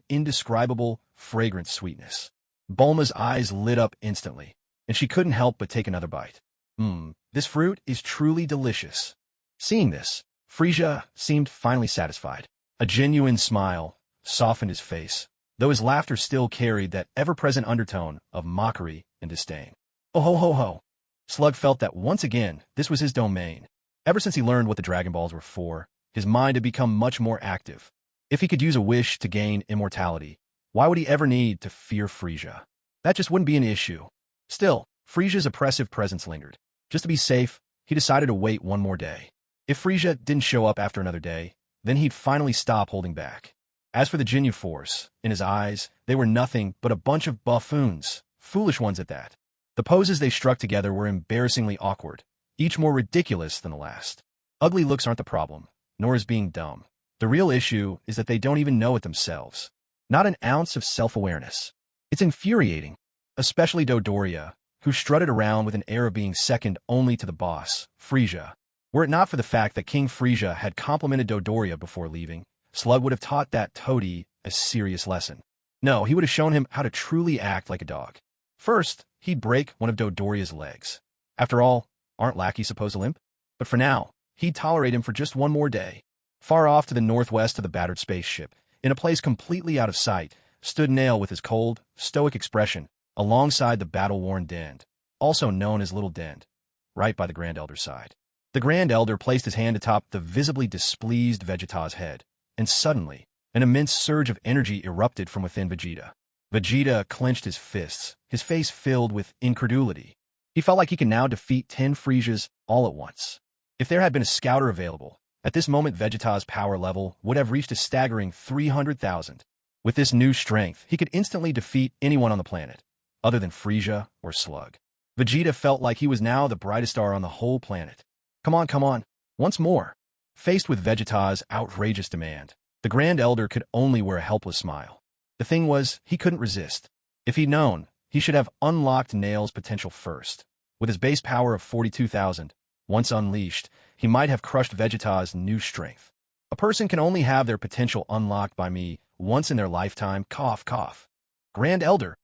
indescribable, fragrant sweetness. Bulma's eyes lit up instantly, and she couldn't help but take another bite. This fruit is truly delicious. Seeing this, Frieza seemed finally satisfied. A genuine smile softened his face, though his laughter still carried that ever-present undertone of mockery and disdain. Oh ho ho ho! Slug felt that once again this was his domain. Ever since he learned what the Dragon Balls were for, his mind had become much more active. If he could use a wish to gain immortality, why would he ever need to fear Frieza? That just wouldn't be an issue. Still, Frieza's oppressive presence lingered. Just to be safe, he decided to wait one more day. If Frieza didn't show up after another day, then he'd finally stop holding back. As for the Ginyu Force, in his eyes, they were nothing but a bunch of buffoons, foolish ones at that. The poses they struck together were embarrassingly awkward, each more ridiculous than the last. Ugly looks aren't the problem, nor is being dumb. The real issue is that they don't even know it themselves. Not an ounce of self-awareness. It's infuriating, especially Dodoria, who strutted around with an air of being second only to the boss, Frieza. Were it not for the fact that King Frieza had complimented Dodoria before leaving, Slug would have taught that toady a serious lesson. No, he would have shown him how to truly act like a dog. First, he'd break one of Dodoria's legs. After all, aren't lackeys supposed to limp? But for now, he'd tolerate him for just one more day. Far off to the northwest of the battered spaceship, in a place completely out of sight, stood Nail with his cold, stoic expression, alongside the battle-worn Dend, also known as Little Dend, right by the Grand Elder's side. The Grand Elder placed his hand atop the visibly displeased Vegeta's head, and suddenly, an immense surge of energy erupted from within Vegeta. Vegeta clenched his fists, his face filled with incredulity. He felt like he could now defeat 10 Friezas all at once. If there had been a scouter available, at this moment Vegeta's power level would have reached a staggering 300,000. With this new strength, he could instantly defeat anyone on the planet, other than Frieza or Slug. Vegeta felt like he was now the brightest star on the whole planet. Come on, once more. Faced with Vegeta's outrageous demand, the Grand Elder could only wear a helpless smile. The thing was, he couldn't resist. If he'd known, he should have unlocked Nail's potential first. With his base power of 42,000, once unleashed, he might have crushed Vegeta's new strength. A person can only have their potential unlocked by me once in their lifetime, cough, cough. Grand Elder,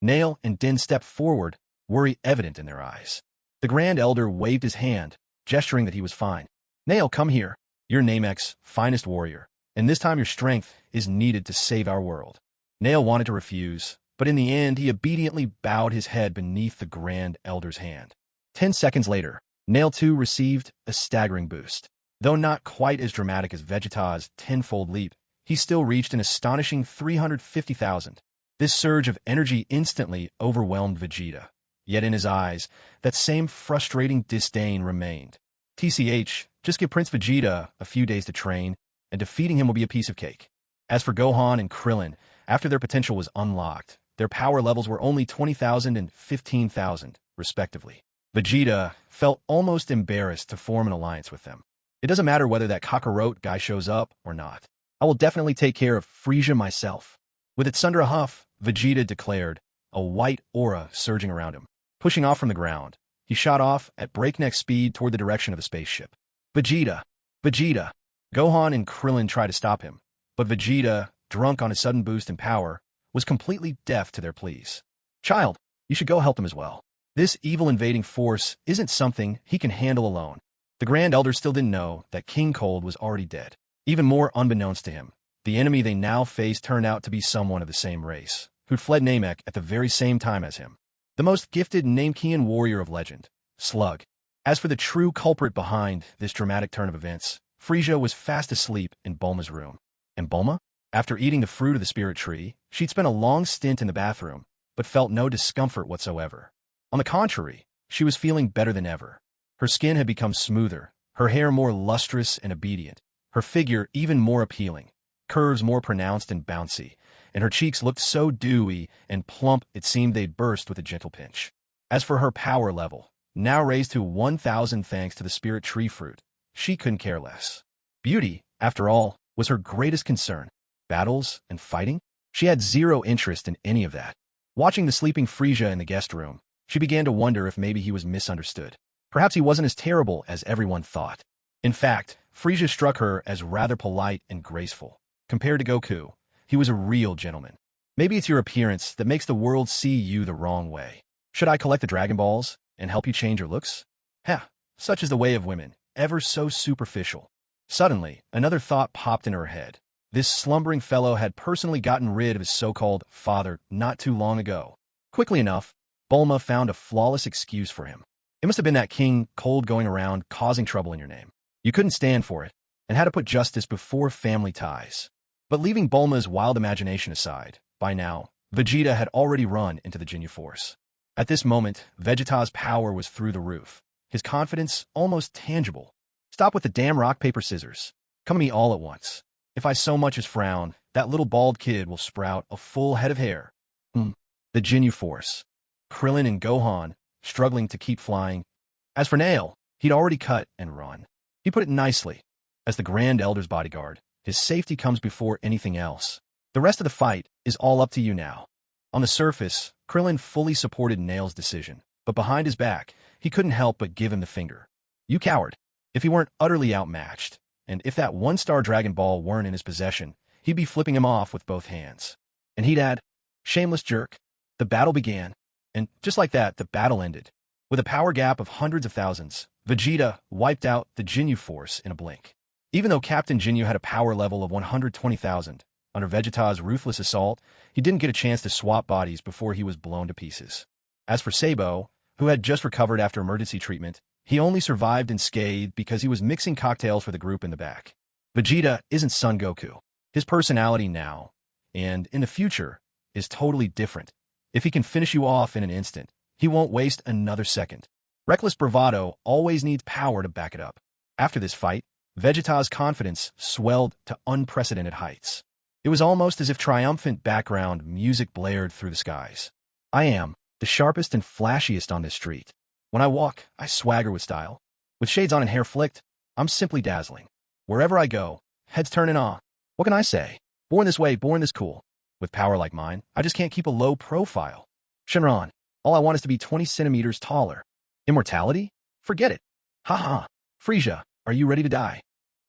Nail and Din stepped forward, worry evident in their eyes. The Grand Elder waved his hand, gesturing that he was fine. Nail, come here. You're Namek's finest warrior, and this time your strength is needed to save our world. Nail wanted to refuse, but in the end he obediently bowed his head beneath the Grand Elder's hand. 10 seconds later, Nail too received a staggering boost. Though not quite as dramatic as Vegeta's tenfold leap, he still reached an astonishing 350,000. This surge of energy instantly overwhelmed Vegeta. Yet in his eyes, that same frustrating disdain remained. TCH, just give Prince Vegeta a few days to train, and defeating him will be a piece of cake. As for Gohan and Krillin, after their potential was unlocked, their power levels were only 20,000 and 15,000, respectively. Vegeta felt almost embarrassed to form an alliance with them. It doesn't matter whether that cockroach guy shows up or not. I will definitely take care of Frieza myself. With its thunder huff, Vegeta declared, a white aura surging around him. Pushing off from the ground, he shot off at breakneck speed toward the direction of the spaceship. Vegeta! Vegeta! Gohan and Krillin tried to stop him, but Vegeta, drunk on his sudden boost in power, was completely deaf to their pleas. Child, you should go help him as well. This evil invading force isn't something he can handle alone. The Grand Elder still didn't know that King Cold was already dead. Even more unbeknownst to him, the enemy they now faced turned out to be someone of the same race, who'd fled Namek at the very same time as him. The most gifted Namekian warrior of legend, Slug. As for the true culprit behind this dramatic turn of events, Frieza was fast asleep in Bulma's room. And Bulma? After eating the fruit of the spirit tree, she'd spent a long stint in the bathroom, but felt no discomfort whatsoever. On the contrary, she was feeling better than ever. Her skin had become smoother, her hair more lustrous and obedient, her figure even more appealing, curves more pronounced and bouncy, and her cheeks looked so dewy and plump it seemed they'd burst with a gentle pinch. As for her power level, now raised to 1,000 thanks to the spirit tree fruit, she couldn't care less. Beauty, after all, was her greatest concern. Battles and fighting? She had zero interest in any of that. Watching the sleeping Frieza in the guest room, she began to wonder if maybe he was misunderstood. Perhaps he wasn't as terrible as everyone thought. In fact, Frieza struck her as rather polite and graceful. Compared to Goku, he was a real gentleman. Maybe it's your appearance that makes the world see you the wrong way. Should I collect the Dragon Balls and help you change your looks? Such is the way of women, ever so superficial. Suddenly, another thought popped in her head. This slumbering fellow had personally gotten rid of his so-called father not too long ago. Quickly enough, Bulma found a flawless excuse for him. It must have been that King Cold going around causing trouble in your name. You couldn't stand for it, and had to put justice before family ties. But leaving Bulma's wild imagination aside, by now, Vegeta had already run into the Ginyu Force. At this moment, Vegeta's power was through the roof, his confidence almost tangible. Stop with the damn rock, paper, scissors. Come to me all at once. If I so much as frown, that little bald kid will sprout a full head of hair. The Ginyu Force. Krillin and Gohan, struggling to keep flying. As for Nail, he'd already cut and run. He put it nicely. As the Grand Elder's bodyguard, his safety comes before anything else. The rest of the fight is all up to you now. On the surface, Krillin fully supported Nail's decision, but behind his back, he couldn't help but give him the finger. You coward. If he weren't utterly outmatched, and if that one-star Dragon Ball weren't in his possession, he'd be flipping him off with both hands. And he'd add, shameless jerk. The battle began, and just like that, the battle ended. With a power gap of hundreds of thousands, Vegeta wiped out the Ginyu Force in a blink. Even though Captain Ginyu had a power level of 120,000, under Vegeta's ruthless assault, he didn't get a chance to swap bodies before he was blown to pieces. As for Sabo, who had just recovered after emergency treatment, he only survived unscathed because he was mixing cocktails for the group in the back. Vegeta isn't Son Goku. His personality now, and in the future, is totally different. If he can finish you off in an instant, he won't waste another second. Reckless bravado always needs power to back it up. After this fight, Vegeta's confidence swelled to unprecedented heights. It was almost as if triumphant background music blared through the skies. I am the sharpest and flashiest on this street. When I walk, I swagger with style. With shades on and hair flicked, I'm simply dazzling. Wherever I go, heads turn in awe. What can I say? Born this way, born this cool. With power like mine, I just can't keep a low profile. Shenron, all I want is to be 20 centimeters taller. Immortality? Forget it. Ha. Frieza, are you ready to die?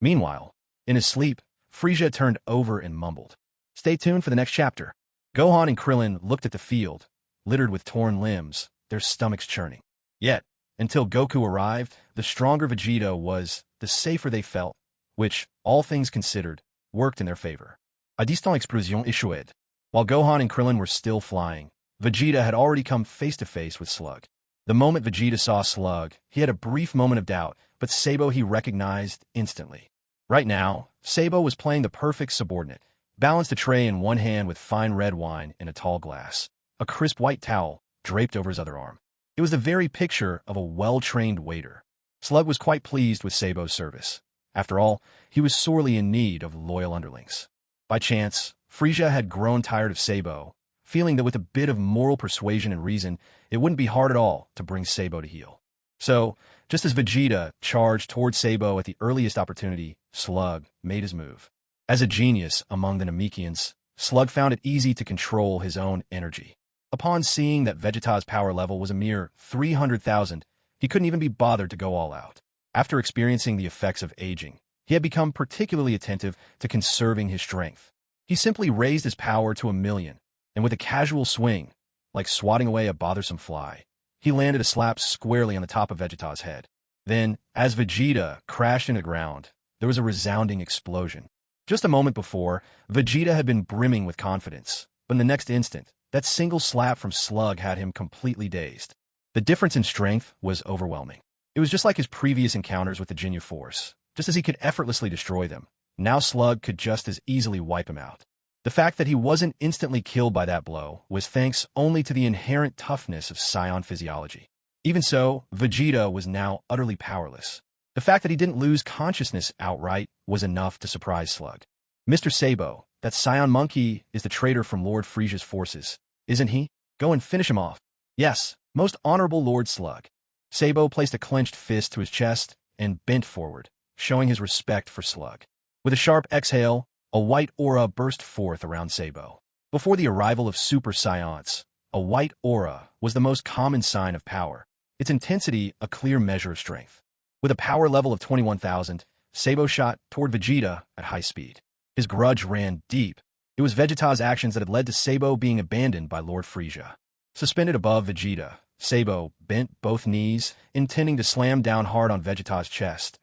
Meanwhile, in his sleep, Frieza turned over and mumbled. Stay tuned for the next chapter. Gohan and Krillin looked at the field, littered with torn limbs, their stomachs churning. Yet, until Goku arrived, the stronger Vegeta was, the safer they felt, which, all things considered, worked in their favor. A distant explosion échoué. While Gohan and Krillin were still flying, Vegeta had already come face-to-face with Slug. The moment Vegeta saw Slug, he had a brief moment of doubt, but Sabo he recognized instantly. Right now, Sabo was playing the perfect subordinate, balanced a tray in one hand with fine red wine in a tall glass, a crisp white towel draped over his other arm. It was the very picture of a well-trained waiter. Slug was quite pleased with Sabo's service. After all, he was sorely in need of loyal underlings. By chance, Frieza had grown tired of Sabo, feeling that with a bit of moral persuasion and reason, it wouldn't be hard at all to bring Sabo to heel. So, just as Vegeta charged toward Sabo at the earliest opportunity, Slug made his move. As a genius among the Namekians, Slug found it easy to control his own energy. Upon seeing that Vegeta's power level was a mere 300,000, he couldn't even be bothered to go all out. After experiencing the effects of aging, he had become particularly attentive to conserving his strength. He simply raised his power to 1,000,000, and with a casual swing, like swatting away a bothersome fly, he landed a slap squarely on the top of Vegeta's head. Then, as Vegeta crashed into the ground, there was a resounding explosion. Just a moment before, Vegeta had been brimming with confidence, but in the next instant, that single slap from Slug had him completely dazed. The difference in strength was overwhelming. It was just like his previous encounters with the Ginyu Force. Just as he could effortlessly destroy them, now Slug could just as easily wipe him out. The fact that he wasn't instantly killed by that blow was thanks only to the inherent toughness of Saiyan physiology. Even so, Vegeta was now utterly powerless. The fact that he didn't lose consciousness outright was enough to surprise Slug. Mr. Sabo, that Saiyan monkey is the traitor from Lord Frieza's forces, isn't he? Go and finish him off. Yes, most honorable Lord Slug. Sabo placed a clenched fist to his chest and bent forward, showing his respect for Slug. With a sharp exhale, a white aura burst forth around Sabo. Before the arrival of Super Saiyans, a white aura was the most common sign of power, its intensity a clear measure of strength. With a power level of 21,000, Sabo shot toward Vegeta at high speed. His grudge ran deep. It was Vegeta's actions that had led to Sabo being abandoned by Lord Frieza. Suspended above Vegeta, Sabo bent both knees, intending to slam down hard on Vegeta's chest.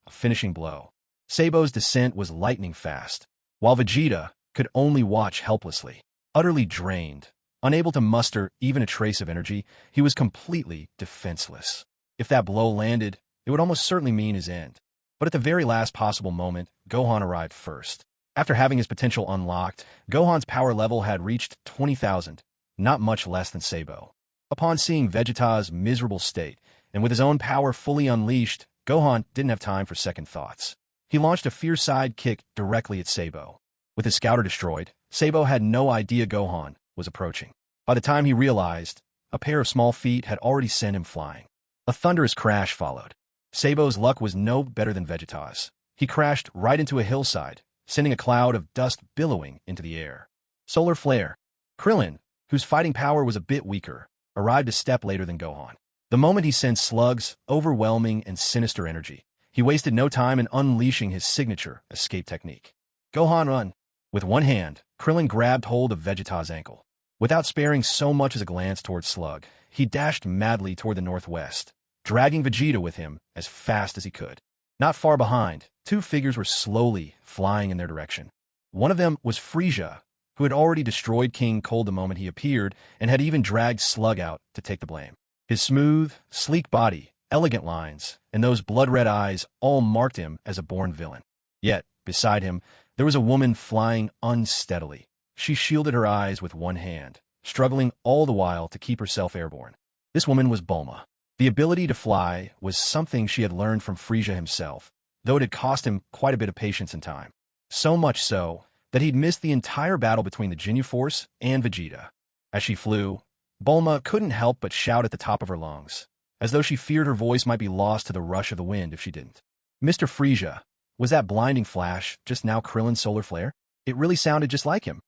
A finishing blow. Sabo's descent was lightning fast, while Vegeta could only watch helplessly. Utterly drained, unable to muster even a trace of energy, he was completely defenseless. If that blow landed, it would almost certainly mean his end. But at the very last possible moment, Gohan arrived first. After having his potential unlocked, Gohan's power level had reached 20,000, not much less than Sabo. Upon seeing Vegeta's miserable state, and with his own power fully unleashed, Gohan didn't have time for second thoughts. He launched a fierce side kick directly at Sabo. With his scouter destroyed, Sabo had no idea Gohan was approaching. By the time he realized, a pair of small feet had already sent him flying. A thunderous crash followed. Sabo's luck was no better than Vegeta's. He crashed right into a hillside, sending a cloud of dust billowing into the air. Solar flare. Krillin, whose fighting power was a bit weaker, arrived a step later than Gohan. The moment he sensed Slug's overwhelming and sinister energy, he wasted no time in unleashing his signature escape technique. Gohan run. With one hand, Krillin grabbed hold of Vegeta's ankle. Without sparing so much as a glance toward Slug, he dashed madly toward the northwest, dragging Vegeta with him as fast as he could. Not far behind, two figures were slowly flying in their direction. One of them was Frieza, who had already destroyed King Cold the moment he appeared and had even dragged Slug out to take the blame. His smooth, sleek body, elegant lines, and those blood-red eyes all marked him as a born villain. Yet, beside him, there was a woman flying unsteadily. She shielded her eyes with one hand, struggling all the while to keep herself airborne. This woman was Bulma. The ability to fly was something she had learned from Frieza himself, though it had cost him quite a bit of patience and time. So much so that he'd missed the entire battle between the Ginyu Force and Vegeta. As she flew, Bulma couldn't help but shout at the top of her lungs, as though she feared her voice might be lost to the rush of the wind if she didn't. Mr. Frieza, was that blinding flash just now Krillin's solar flare? It really sounded just like him.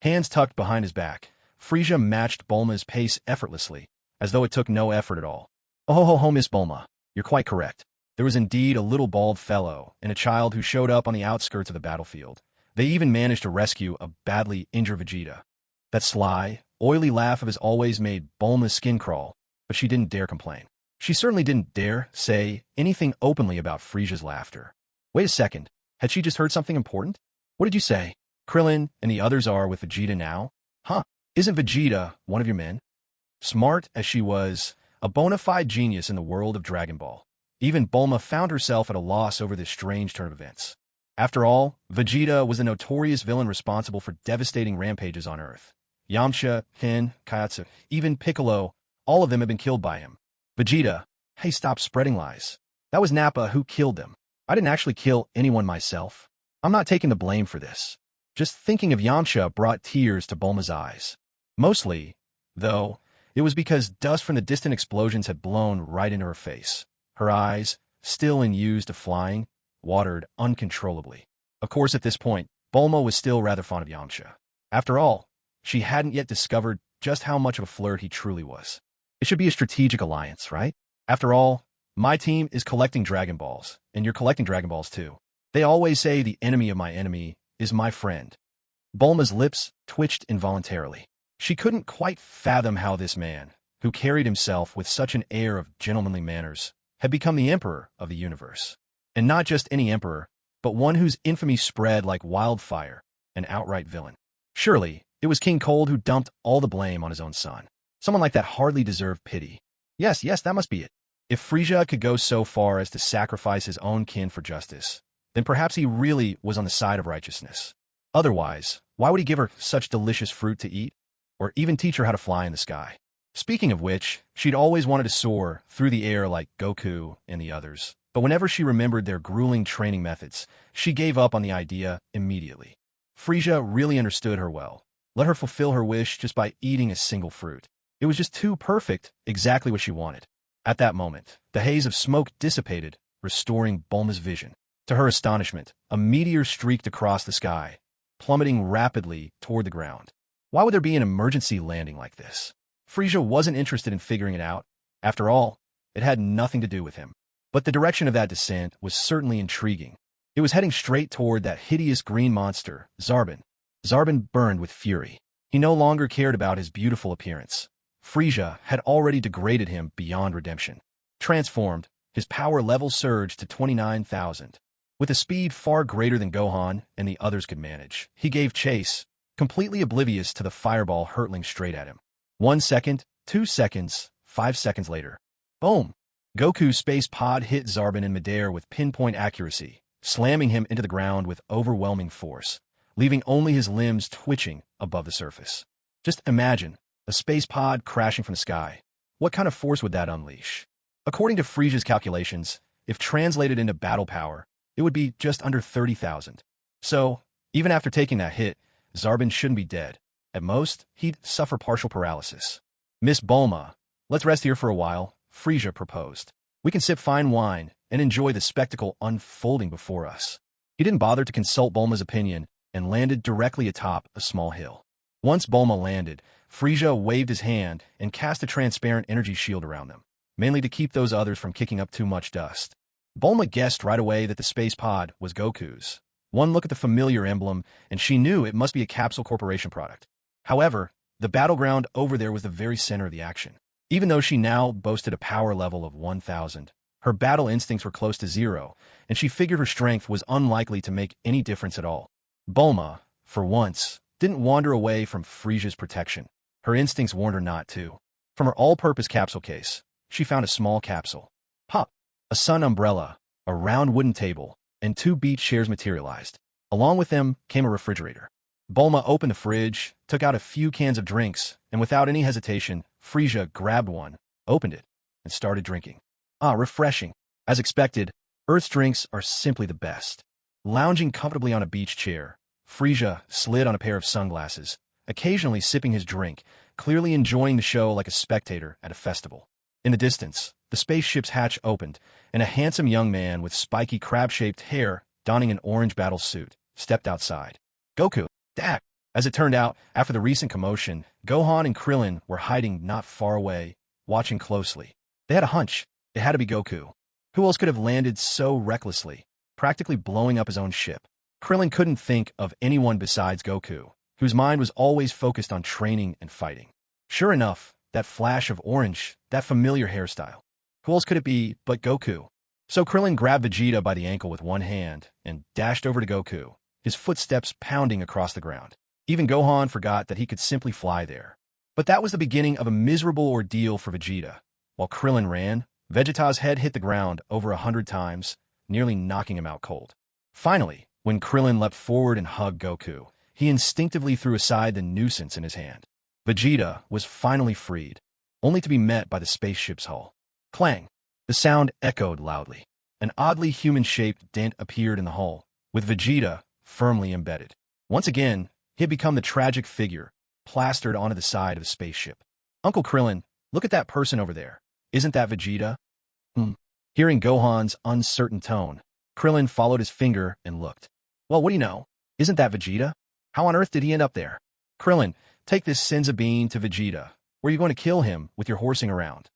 Hands tucked behind his back, Frieza matched Bulma's pace effortlessly, as though it took no effort at all. Oh ho ho, Miss Bulma, you're quite correct. There was indeed a little bald fellow and a child who showed up on the outskirts of the battlefield. They even managed to rescue a badly injured Vegeta. That sly, oily laugh of his always made Bulma's skin crawl, but she didn't dare complain. She certainly didn't dare say anything openly about Frieza's laughter. Wait a second, had she just heard something important? What did you say? Krillin and the others are with Vegeta now? Huh, isn't Vegeta one of your men? Smart as she was, a bona fide genius in the world of Dragon Ball, even Bulma found herself at a loss over this strange turn of events. After all, Vegeta was the notorious villain responsible for devastating rampages on Earth. Yamcha, Ken, Kaiatsu, even Piccolo, all of them had been killed by him. Vegeta, hey, stop spreading lies. That was Nappa who killed them. I didn't actually kill anyone myself. I'm not taking the blame for this. Just thinking of Yamcha brought tears to Bulma's eyes. Mostly, though, it was because dust from the distant explosions had blown right into her face. Her eyes, still unused to flying, watered uncontrollably. Of course, at this point, Bulma was still rather fond of Yamcha. After all, she hadn't yet discovered just how much of a flirt he truly was. It should be a strategic alliance, right? After all, my team is collecting Dragon Balls, and you're collecting Dragon Balls too. They always say the enemy of my enemy is my friend. Bulma's lips twitched involuntarily. She couldn't quite fathom how this man, who carried himself with such an air of gentlemanly manners, had become the emperor of the universe. And not just any emperor, but one whose infamy spread like wildfire, an outright villain. Surely, it was King Cold who dumped all the blame on his own son. Someone like that hardly deserved pity. Yes, that must be it. If Frieza could go so far as to sacrifice his own kin for justice, then perhaps he really was on the side of righteousness. Otherwise, why would he give her such delicious fruit to eat? Or even teach her how to fly in the sky? Speaking of which, she'd always wanted to soar through the air like Goku and the others. But whenever she remembered their grueling training methods, she gave up on the idea immediately. Frieza really understood her well. Let her fulfill her wish just by eating a single fruit. It was just too perfect, exactly what she wanted. At that moment, the haze of smoke dissipated, restoring Bulma's vision. To her astonishment, a meteor streaked across the sky, plummeting rapidly toward the ground. Why would there be an emergency landing like this? Frieza wasn't interested in figuring it out. After all, it had nothing to do with him. But the direction of that descent was certainly intriguing. It was heading straight toward that hideous green monster, Zarbon. Zarbon burned with fury. He no longer cared about his beautiful appearance. Frieza had already degraded him beyond redemption. Transformed, his power level surged to 29,000. With a speed far greater than Gohan and the others could manage, he gave chase, completely oblivious to the fireball hurtling straight at him. 1 second, 2 seconds, 5 seconds later. Boom! Goku's space pod hit Zarbon in midair with pinpoint accuracy, slamming him into the ground with overwhelming force, leaving only his limbs twitching above the surface. Just imagine, a space pod crashing from the sky. What kind of force would that unleash? According to Frieza's calculations, if translated into battle power, it would be just under 30,000. So, even after taking that hit, Zarbon shouldn't be dead. At most, he'd suffer partial paralysis. Miss Bulma, let's rest here for a while, Frieza proposed. We can sip fine wine and enjoy the spectacle unfolding before us. He didn't bother to consult Bulma's opinion and landed directly atop a small hill. Once Bulma landed, Frieza waved his hand and cast a transparent energy shield around them, mainly to keep those others from kicking up too much dust. Bulma guessed right away that the space pod was Goku's. One look at the familiar emblem, and she knew it must be a Capsule Corporation product. However, the battleground over there was the very center of the action. Even though she now boasted a power level of 1,000, her battle instincts were close to 0, and she figured her strength was unlikely to make any difference at all. Bulma, for once, didn't wander away from Frieza's protection. Her instincts warned her not to. From her all-purpose capsule case, she found a small capsule. Pop! A sun umbrella, a round wooden table, and 2 beach chairs materialized. Along with them came a refrigerator. Bulma opened the fridge, took out a few cans of drinks, and without any hesitation, Frieza grabbed one, opened it, and started drinking. Ah, refreshing. As expected, Earth's drinks are simply the best. Lounging comfortably on a beach chair, Frieza slid on a pair of sunglasses, occasionally sipping his drink, clearly enjoying the show like a spectator at a festival. In the distance, the spaceship's hatch opened, and a handsome young man with spiky crab-shaped hair, donning an orange battle suit, stepped outside. Goku, Dad! As it turned out, after the recent commotion, Gohan and Krillin were hiding not far away, watching closely. They had a hunch. It had to be Goku. Who else could have landed so recklessly, practically blowing up his own ship? Krillin couldn't think of anyone besides Goku, whose mind was always focused on training and fighting. Sure enough, that flash of orange, that familiar hairstyle. Who else could it be but Goku? So Krillin grabbed Vegeta by the ankle with one hand and dashed over to Goku, his footsteps pounding across the ground. Even Gohan forgot that he could simply fly there. But that was the beginning of a miserable ordeal for Vegeta. While Krillin ran, Vegeta's head hit the ground over 100 times, nearly knocking him out cold. Finally, when Krillin leapt forward and hugged Goku, he instinctively threw aside the nuisance in his hand. Vegeta was finally freed, only to be met by the spaceship's hull. Clang! The sound echoed loudly. An oddly human-shaped dent appeared in the hull, with Vegeta firmly embedded. Once again, he had become the tragic figure, plastered onto the side of the spaceship. Uncle Krillin, look at that person over there. Isn't that Vegeta? Hearing Gohan's uncertain tone, Krillin followed his finger and looked. Well, what do you know? Isn't that Vegeta? How on earth did he end up there? Krillin, take this Senzu bean to Vegeta. Were you going to kill him with your horsing around?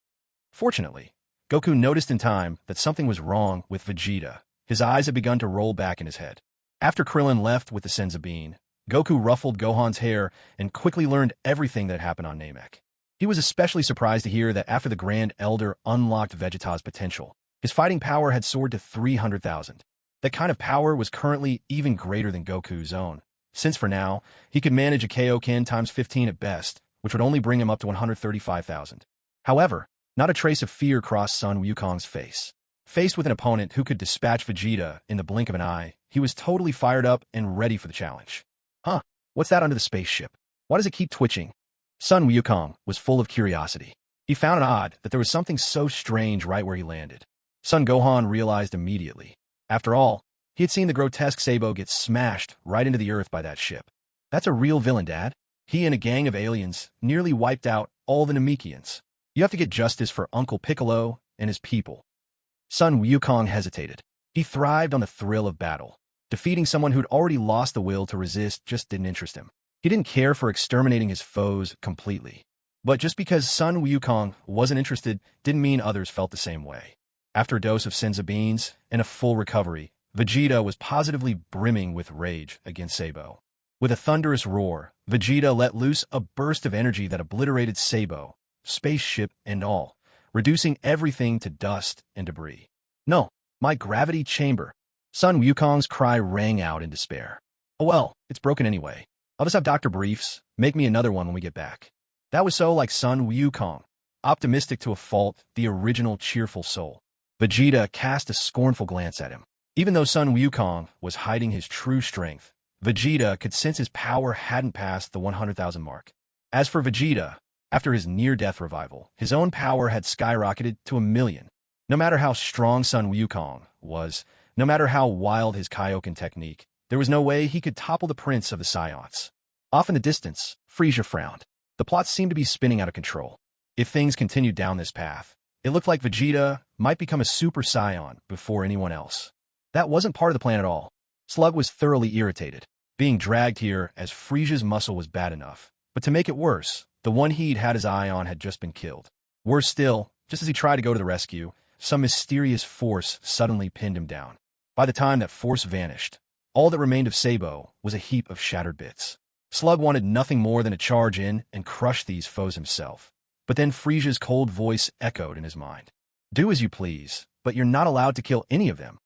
Fortunately, Goku noticed in time that something was wrong with Vegeta. His eyes had begun to roll back in his head. After Krillin left with the Senzu bean, Goku ruffled Gohan's hair and quickly learned everything that happened on Namek. He was especially surprised to hear that after the Grand Elder unlocked Vegeta's potential, his fighting power had soared to 300,000. That kind of power was currently even greater than Goku's own, since for now, he could manage a Kaioken times 15 at best, which would only bring him up to 135,000. However, not a trace of fear crossed Sun Wukong's face. Faced with an opponent who could dispatch Vegeta in the blink of an eye, he was totally fired up and ready for the challenge. Huh, what's that under the spaceship? Why does it keep twitching? Sun Wukong was full of curiosity. He found it odd that there was something so strange right where he landed. Son Gohan realized immediately. After all, he had seen the grotesque Sabo get smashed right into the earth by that ship. That's a real villain, Dad. He and a gang of aliens nearly wiped out all the Namekians. You have to get justice for Uncle Piccolo and his people. Sun Wukong hesitated. He thrived on the thrill of battle. Defeating someone who'd already lost the will to resist just didn't interest him. He didn't care for exterminating his foes completely. But just because Sun Wukong wasn't interested didn't mean others felt the same way. After a dose of Senzu beans and a full recovery, Vegeta was positively brimming with rage against Sabo. With a thunderous roar, Vegeta let loose a burst of energy that obliterated Sabo, spaceship and all, reducing everything to dust and debris. No, my gravity chamber. Sun Wukong's cry rang out in despair. Oh well, it's broken anyway. I'll just have Dr. Briefs make me another one when we get back. That was so like Sun Wukong, optimistic to a fault, the original cheerful soul. Vegeta cast a scornful glance at him. Even though Sun Wukong was hiding his true strength, Vegeta could sense his power hadn't passed the 100,000 mark. As for Vegeta, after his near-death revival, his own power had skyrocketed to 1,000,000. No matter how strong Sun Wukong was, no matter how wild his Kaioken technique, there was no way he could topple the Prince of the Scions. Off in the distance, Frieza frowned. The plot seemed to be spinning out of control. If things continued down this path, it looked like Vegeta might become a Super Saiyan before anyone else. That wasn't part of the plan at all. Slug was thoroughly irritated. Being dragged here as Frieza's muscle was bad enough. But to make it worse, the one he'd had his eye on had just been killed. Worse still, just as he tried to go to the rescue, some mysterious force suddenly pinned him down. By the time that force vanished, all that remained of Sabo was a heap of shattered bits. Slug wanted nothing more than to charge in and crush these foes himself. But then Frieza's cold voice echoed in his mind. Do as you please, but you're not allowed to kill any of them.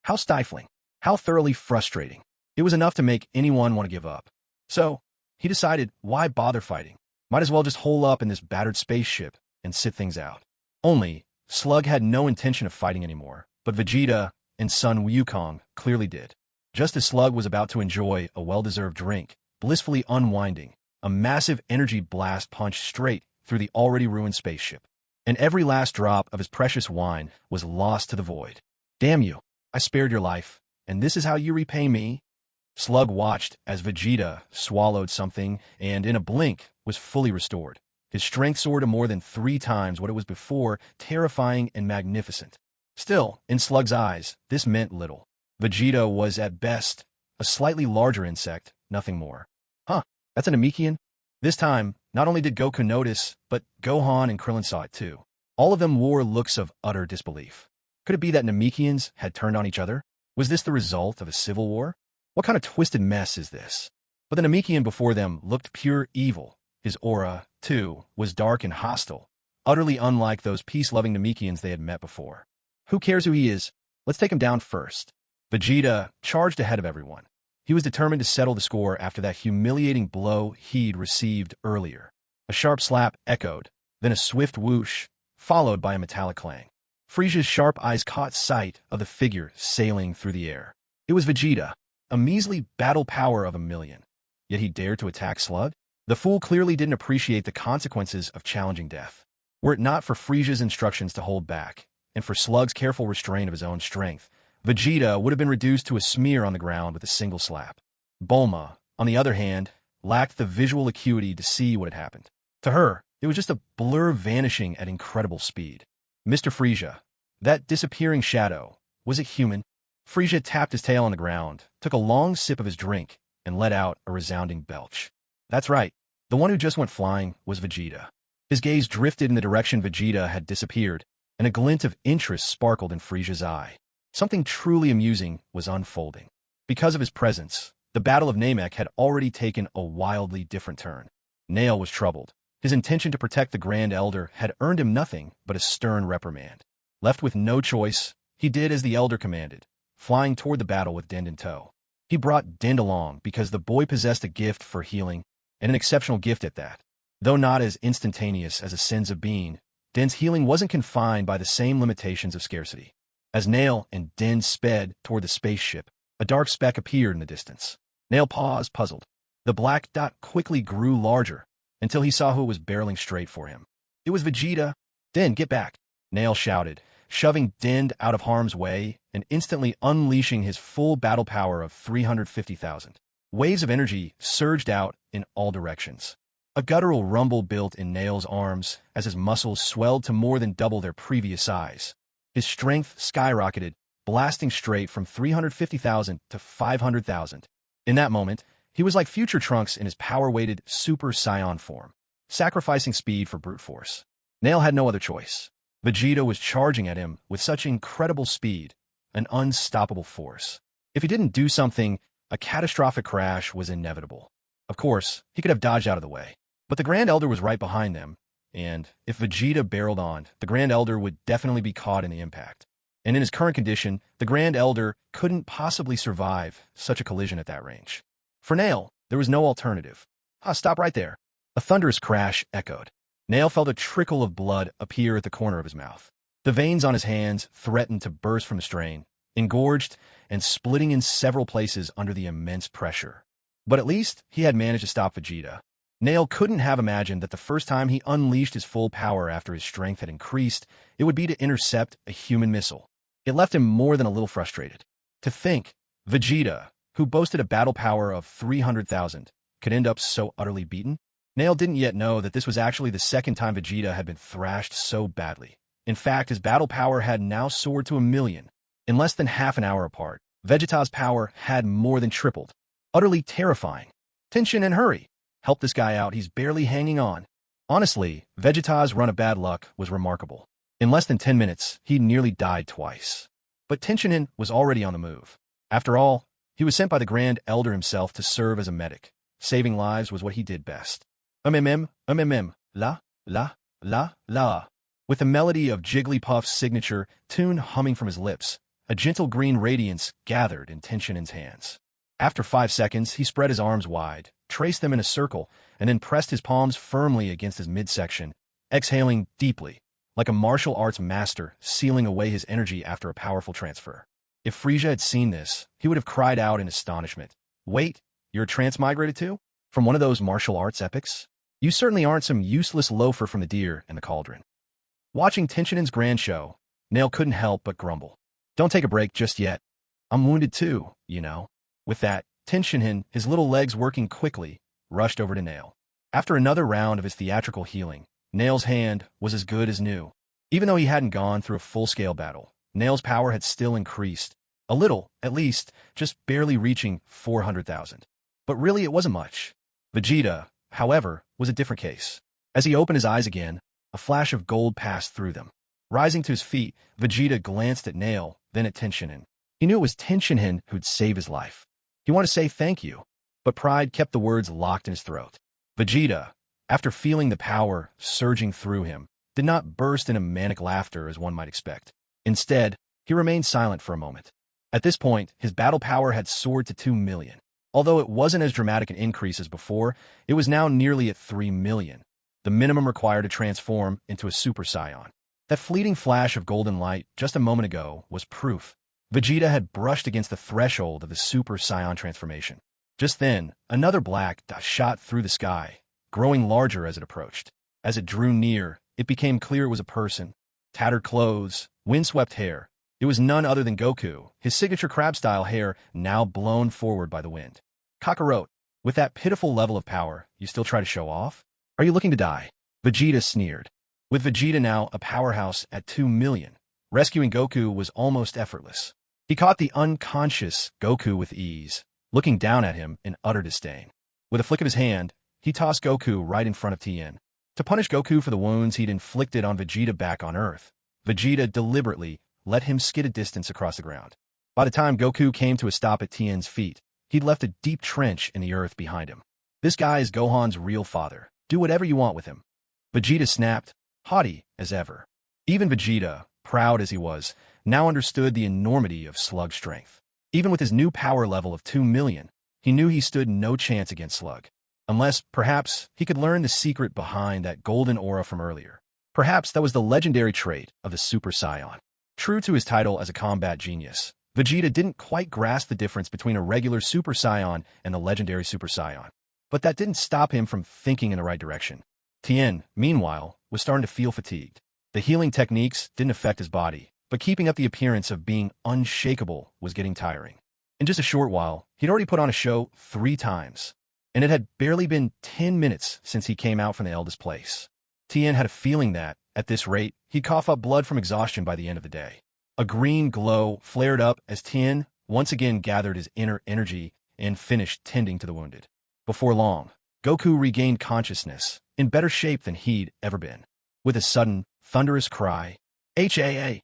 How stifling. How thoroughly frustrating. It was enough to make anyone want to give up. So, he decided, why bother fighting? Might as well just hole up in this battered spaceship and sit things out. Only, Slug had no intention of fighting anymore, but Vegeta and Sun Wukong clearly did. Just as Slug was about to enjoy a well-deserved drink, blissfully unwinding, a massive energy blast punched straight through the already ruined spaceship. And every last drop of his precious wine was lost to the void. Damn you, I spared your life, and this is how you repay me? Slug watched as Vegeta swallowed something and, in a blink, was fully restored. His strength soared to more than 3 times what it was before, terrifying and magnificent. Still, in Slug's eyes, this meant little. Vegeta was, at best, a slightly larger insect, nothing more. Huh, that's a Namekian? This time, not only did Goku notice, but Gohan and Krillin saw it too. All of them wore looks of utter disbelief. Could it be that Namekians had turned on each other? Was this the result of a civil war? What kind of twisted mess is this? But the Namekian before them looked pure evil. His aura, too, was dark and hostile, utterly unlike those peace-loving Namekians they had met before. Who cares who he is? Let's take him down first. Vegeta charged ahead of everyone. He was determined to settle the score after that humiliating blow he'd received earlier. A sharp slap echoed, then a swift whoosh, followed by a metallic clang. Frieza's sharp eyes caught sight of the figure sailing through the air. It was Vegeta, a measly battle power of 1,000,000. Yet he dared to attack Slug? The fool clearly didn't appreciate the consequences of challenging death. Were it not for Frieza's instructions to hold back, and for Slug's careful restraint of his own strength, Vegeta would have been reduced to a smear on the ground with a single slap. Bulma, on the other hand, lacked the visual acuity to see what had happened. To her, it was just a blur vanishing at incredible speed. Mr. Frieza, that disappearing shadow, was it human? Frieza tapped his tail on the ground, took a long sip of his drink, and let out a resounding belch. That's right, the one who just went flying was Vegeta. His gaze drifted in the direction Vegeta had disappeared, and a glint of interest sparkled in Frieza's eye. Something truly amusing was unfolding. Because of his presence, the Battle of Namek had already taken a wildly different turn. Nail was troubled. His intention to protect the Grand Elder had earned him nothing but a stern reprimand. Left with no choice, he did as the Elder commanded, flying toward the battle with Dend in tow. He brought Dend along because the boy possessed a gift for healing, and an exceptional gift at that. Though not as instantaneous as a sense of being, Dend's healing wasn't confined by the same limitations of scarcity. As Nail and Dend sped toward the spaceship, a dark speck appeared in the distance. Nail paused, puzzled. The black dot quickly grew larger, until he saw who was barreling straight for him. It was Vegeta. "Dend, get back!" Nail shouted, shoving Dend out of harm's way and instantly unleashing his full battle power of 350,000. Waves of energy surged out in all directions. A guttural rumble built in Nail's arms as his muscles swelled to more than double their previous size. His strength skyrocketed, blasting straight from 350,000 to 500,000. In that moment, he was like future Trunks in his power-weighted Super Saiyan form, sacrificing speed for brute force. Nail had no other choice. Vegeta was charging at him with such incredible speed, an unstoppable force. If he didn't do something, a catastrophic crash was inevitable. Of course, he could have dodged out of the way, but the Grand Elder was right behind them, and if Vegeta barreled on, the Grand Elder would definitely be caught in the impact. And in his current condition, the Grand Elder couldn't possibly survive such a collision at that range. For Nail, there was no alternative. Stop right there. A thunderous crash echoed. Nail felt a trickle of blood appear at the corner of his mouth. The veins on his hands threatened to burst from the strain, engorged and splitting in several places under the immense pressure. But at least he had managed to stop Vegeta. Nail couldn't have imagined that the first time he unleashed his full power after his strength had increased, it would be to intercept a human missile. It left him more than a little frustrated. To think, Vegeta, who boasted a battle power of 300,000, could end up so utterly beaten? Nail didn't yet know that this was actually the second time Vegeta had been thrashed so badly. In fact, his battle power had now soared to 1,000,000. In less than half an hour apart, Vegeta's power had more than tripled. Utterly terrifying. Tension and hurry. Help this guy out, he's barely hanging on. Honestly, Vegeta's run of bad luck was remarkable. In less than 10 minutes, he nearly died twice. But Tenshinhan was already on the move. After all, he was sent by the Grand Elder himself to serve as a medic. Saving lives was what he did best. La, la, la, la. With the melody of Jigglypuff's signature tune humming from his lips, a gentle green radiance gathered in Tenshinhan's hands. After 5 seconds, he spread his arms wide, traced them in a circle, and then pressed his palms firmly against his midsection, exhaling deeply, like a martial arts master sealing away his energy after a powerful transfer. If Frieza had seen this, he would have cried out in astonishment. "Wait, you're transmigrated too? From one of those martial arts epics? You certainly aren't some useless loafer from the Deer and the Cauldron." Watching Tenshinhan's grand show, Nail couldn't help but grumble. "Don't take a break just yet. I'm wounded too, you know." With that, Tenshinhan, his little legs working quickly, rushed over to Nail. After another round of his theatrical healing, Nail's hand was as good as new. Even though he hadn't gone through a full-scale battle, Nail's power had still increased. A little, at least, just barely reaching 400,000. But really it wasn't much. Vegeta, however, was a different case. As he opened his eyes again, a flash of gold passed through them. Rising to his feet, Vegeta glanced at Nail, then at Tenshinhan. He knew it was Tenshinhan who'd save his life. He wanted to say thank you. but pride kept the words locked in his throat. Vegeta, after feeling the power surging through him, did not burst into manic laughter as one might expect. Instead, he remained silent for a moment. At this point, his battle power had soared to 2 million. Although it wasn't as dramatic an increase as before, it was now nearly at 3 million, the minimum required to transform into a Super Saiyan. That fleeting flash of golden light just a moment ago was proof. Vegeta had brushed against the threshold of the Super Saiyan transformation. Just then, another black dot shot through the sky, growing larger as it approached. As it drew near, it became clear it was a person. Tattered clothes, windswept hair. It was none other than Goku, his signature crab-style hair now blown forward by the wind. Kakarot, with that pitiful level of power, you still try to show off? Are you looking to die? Vegeta sneered. With Vegeta now a powerhouse at 2 million, rescuing Goku was almost effortless. He caught the unconscious Goku with ease, looking down at him in utter disdain. With a flick of his hand, he tossed Goku right in front of Tien. To punish Goku for the wounds he'd inflicted on Vegeta back on Earth, Vegeta deliberately let him skid a distance across the ground. By the time Goku came to a stop at Tien's feet, he'd left a deep trench in the earth behind him. This guy is Gohan's real father. Do whatever you want with him. Vegeta snapped, haughty as ever. Even Vegeta, proud as he was, now understood the enormity of Slug's strength. Even with his new power level of 2 million, he knew he stood no chance against Slug. Unless, perhaps, he could learn the secret behind that golden aura from earlier. Perhaps that was the legendary trait of the Super Saiyan. True to his title as a combat genius, Vegeta didn't quite grasp the difference between a regular Super Saiyan and the legendary Super Saiyan. But that didn't stop him from thinking in the right direction. Tien, meanwhile, was starting to feel fatigued. The healing techniques didn't affect his body, but keeping up the appearance of being unshakable was getting tiring. In just a short while, he'd already put on a show 3 times, and it had barely been 10 minutes since he came out from the eldest place. Tien had a feeling that, at this rate, he'd cough up blood from exhaustion by the end of the day. A green glow flared up as Tien once again gathered his inner energy and finished tending to the wounded. Before long, Goku regained consciousness, in better shape than he'd ever been. With a sudden, thunderous cry, HAA!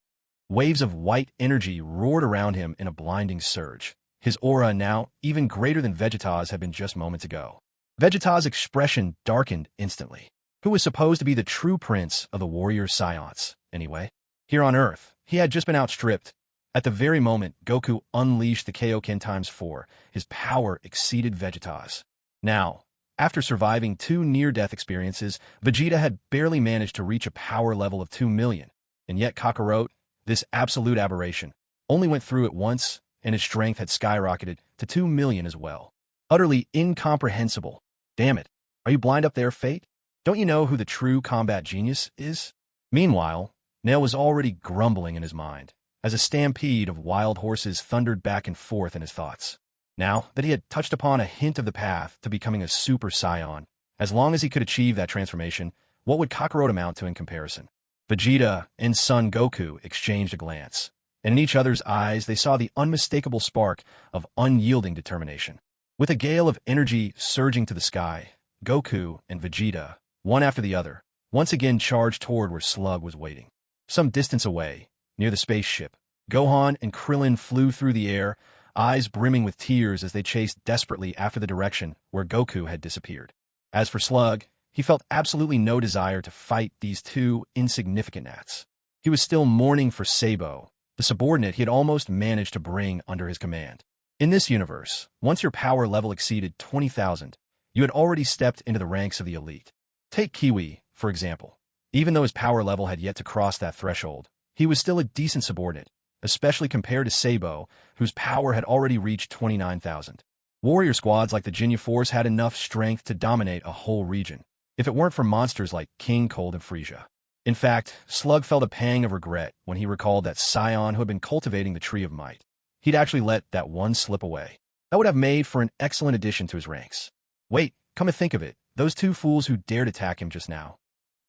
Waves of white energy roared around him in a blinding surge, his aura now even greater than Vegeta's had been just moments ago. Vegeta's expression darkened instantly. Who was supposed to be the true prince of the warrior Saiyans, anyway? Here on Earth, he had just been outstripped. At the very moment Goku unleashed the Kaioken ×4, his power exceeded Vegeta's. Now, after surviving 2 near-death experiences, Vegeta had barely managed to reach a power level of 2 million, and yet Kakarot, this absolute aberration, only went through it once, and his strength had skyrocketed to 2 million as well. Utterly incomprehensible. Damn it. Are you blind up there, Fate? Don't you know who the true combat genius is? Meanwhile, Nail was already grumbling in his mind, as a stampede of wild horses thundered back and forth in his thoughts. Now that he had touched upon a hint of the path to becoming a Super Saiyan, as long as he could achieve that transformation, what would Kakarot amount to in comparison? Vegeta and Son Goku exchanged a glance, and in each other's eyes they saw the unmistakable spark of unyielding determination. With a gale of energy surging to the sky, Goku and Vegeta, one after the other, once again charged toward where Slug was waiting. Some distance away, near the spaceship, Gohan and Krillin flew through the air, eyes brimming with tears as they chased desperately after the direction where Goku had disappeared. As for Slug, he felt absolutely no desire to fight these 2 insignificant gnats. He was still mourning for Sabo, the subordinate he had almost managed to bring under his command. In this universe, once your power level exceeded 20,000, you had already stepped into the ranks of the elite. Take Kiwi, for example. Even though his power level had yet to cross that threshold, he was still a decent subordinate, especially compared to Sabo, whose power had already reached 29,000. Warrior squads like the Ginyu Force had enough strength to dominate a whole region, if it weren't for monsters like King Cold and Frieza. In fact, Slug felt a pang of regret when he recalled that Scion who had been cultivating the Tree of Might. He'd actually let that one slip away. That would have made for an excellent addition to his ranks. Wait, come to think of it, those 2 fools who dared attack him just now,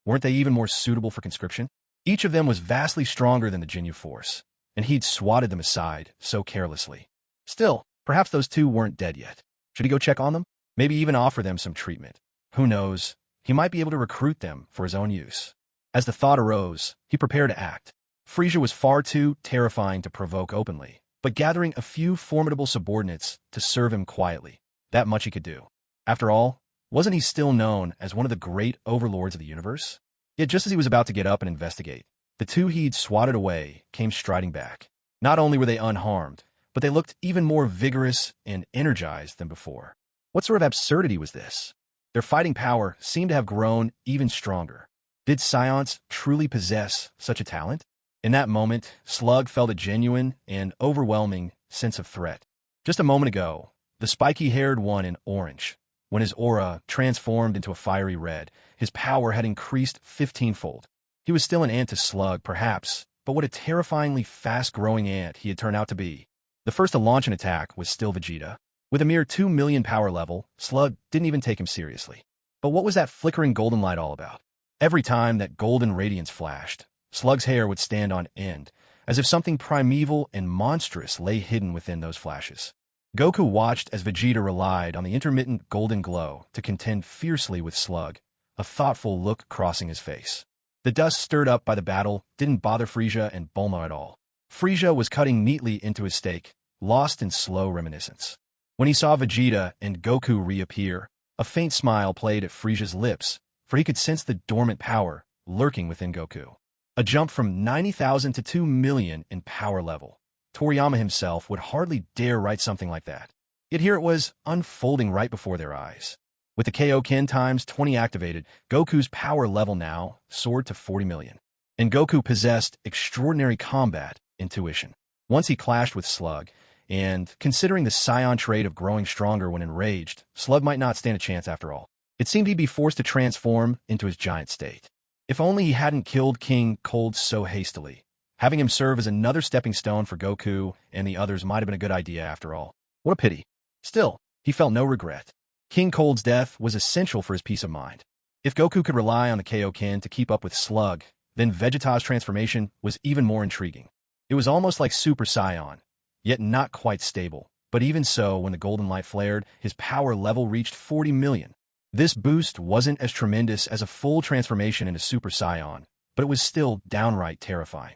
weren't they even more suitable for conscription? Each of them was vastly stronger than the Ginyu Force, and he'd swatted them aside so carelessly. Still, perhaps those 2 weren't dead yet. Should he go check on them? Maybe even offer them some treatment. Who knows? He might be able to recruit them for his own use. As the thought arose, he prepared to act. Frieza was far too terrifying to provoke openly, but gathering a few formidable subordinates to serve him quietly, That much he could do. After all, wasn't he still known as one of the great overlords of the universe? Yet just as he was about to get up and investigate, the two he'd swatted away came striding back. Not only were they unharmed, but they looked even more vigorous and energized than before. What sort of absurdity was this? Their fighting power seemed to have grown even stronger. Did Scions truly possess such a talent? In that moment, Slug felt a genuine and overwhelming sense of threat. Just a moment ago, the spiky-haired one in orange, when his aura transformed into a fiery red, his power had increased 15-fold. He was still an ant to Slug, perhaps, but what a terrifyingly fast-growing ant he had turned out to be. The first to launch an attack was still Vegeta. With a mere 2 million power level, Slug didn't even take him seriously. But what was that flickering golden light all about? Every time that golden radiance flashed, Slug's hair would stand on end, as if something primeval and monstrous lay hidden within those flashes. Goku watched as Vegeta relied on the intermittent golden glow to contend fiercely with Slug, a thoughtful look crossing his face. The dust stirred up by the battle didn't bother Frieza and Bulma at all. Frieza was cutting neatly into his steak, lost in slow reminiscence. When he saw Vegeta and Goku reappear, a faint smile played at Frieza's lips, for he could sense the dormant power lurking within Goku. A jump from 90,000 to 2 million in power level. Toriyama himself would hardly dare write something like that. Yet here it was, unfolding right before their eyes. With the Kaioken times 20 activated, Goku's power level now soared to 40 million. And Goku possessed extraordinary combat intuition. Once he clashed with Slug, and considering the Scion trait of growing stronger when enraged, Slug might not stand a chance after all. It seemed he'd be forced to transform into his giant state. If only he hadn't killed King Cold so hastily. Having him serve as another stepping stone for Goku and the others might have been a good idea after all. What a pity. Still, he felt no regret. King Cold's death was essential for his peace of mind. If Goku could rely on the Kaioken to keep up with Slug, then Vegeta's transformation was even more intriguing. It was almost like Super Saiyan, yet not quite stable. But even so, when the golden light flared, his power level reached 40 million. This boost wasn't as tremendous as a full transformation into Super Saiyan, but it was still downright terrifying.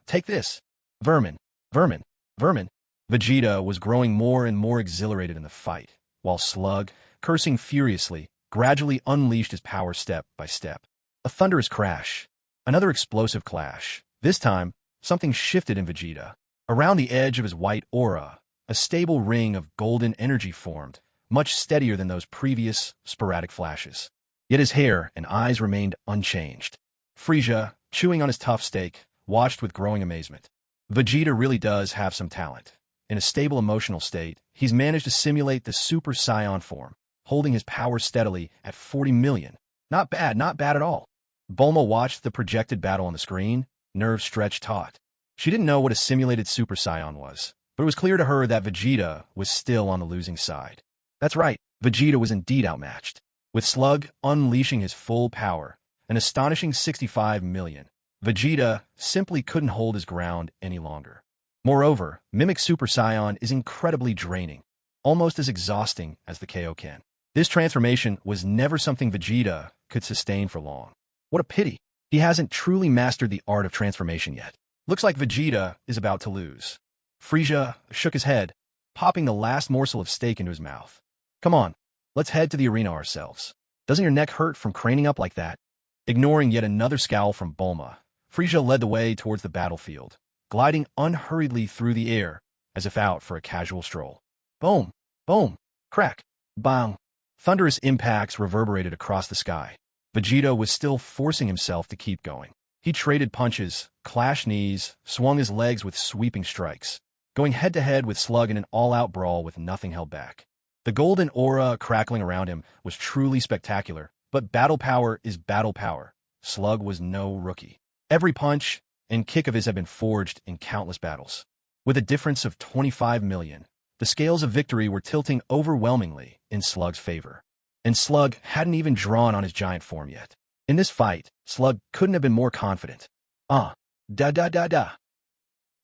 Take this. Vermin, vermin, vermin. Vegeta was growing more and more exhilarated in the fight, while Slug, cursing furiously, gradually unleashed his power step by step. A thunderous crash. Another explosive clash. This time, something shifted in Vegeta. Around the edge of his white aura, a stable ring of golden energy formed, much steadier than those previous sporadic flashes. Yet his hair and eyes remained unchanged. Frieza, chewing on his tough steak, watched with growing amazement. Vegeta really does have some talent. In a stable emotional state, he's managed to simulate the Super Saiyan form, holding his power steadily at 40 million. Not bad at all. Bulma watched the projected battle on the screen, nerves stretched taut. She didn't know what a simulated Super Saiyan was, but it was clear to her that Vegeta was still on the losing side. That's right, Vegeta was indeed outmatched. With Slug unleashing his full power, an astonishing 65 million, Vegeta simply couldn't hold his ground any longer. Moreover, Mimic Super Saiyan is incredibly draining, almost as exhausting as the Kaioken. This transformation was never something Vegeta could sustain for long. What a pity. He hasn't truly mastered the art of transformation yet. Looks like Vegeta is about to lose. Frieza shook his head, popping the last morsel of steak into his mouth. Come on, let's head to the arena ourselves. Doesn't your neck hurt from craning up like that? Ignoring yet another scowl from Bulma, Frieza led the way towards the battlefield, gliding unhurriedly through the air as if out for a casual stroll. Boom, boom, crack, bang. Thunderous impacts reverberated across the sky. Vegeta was still forcing himself to keep going. He traded punches, clashed knees, swung his legs with sweeping strikes, going head-to-head with Slug in an all-out brawl with nothing held back. The golden aura crackling around him was truly spectacular, but battle power is battle power. Slug was no rookie. Every punch and kick of his had been forged in countless battles. With a difference of 25 million, the scales of victory were tilting overwhelmingly in Slug's favor. And Slug hadn't even drawn on his giant form yet. In this fight, Slug couldn't have been more confident. Da.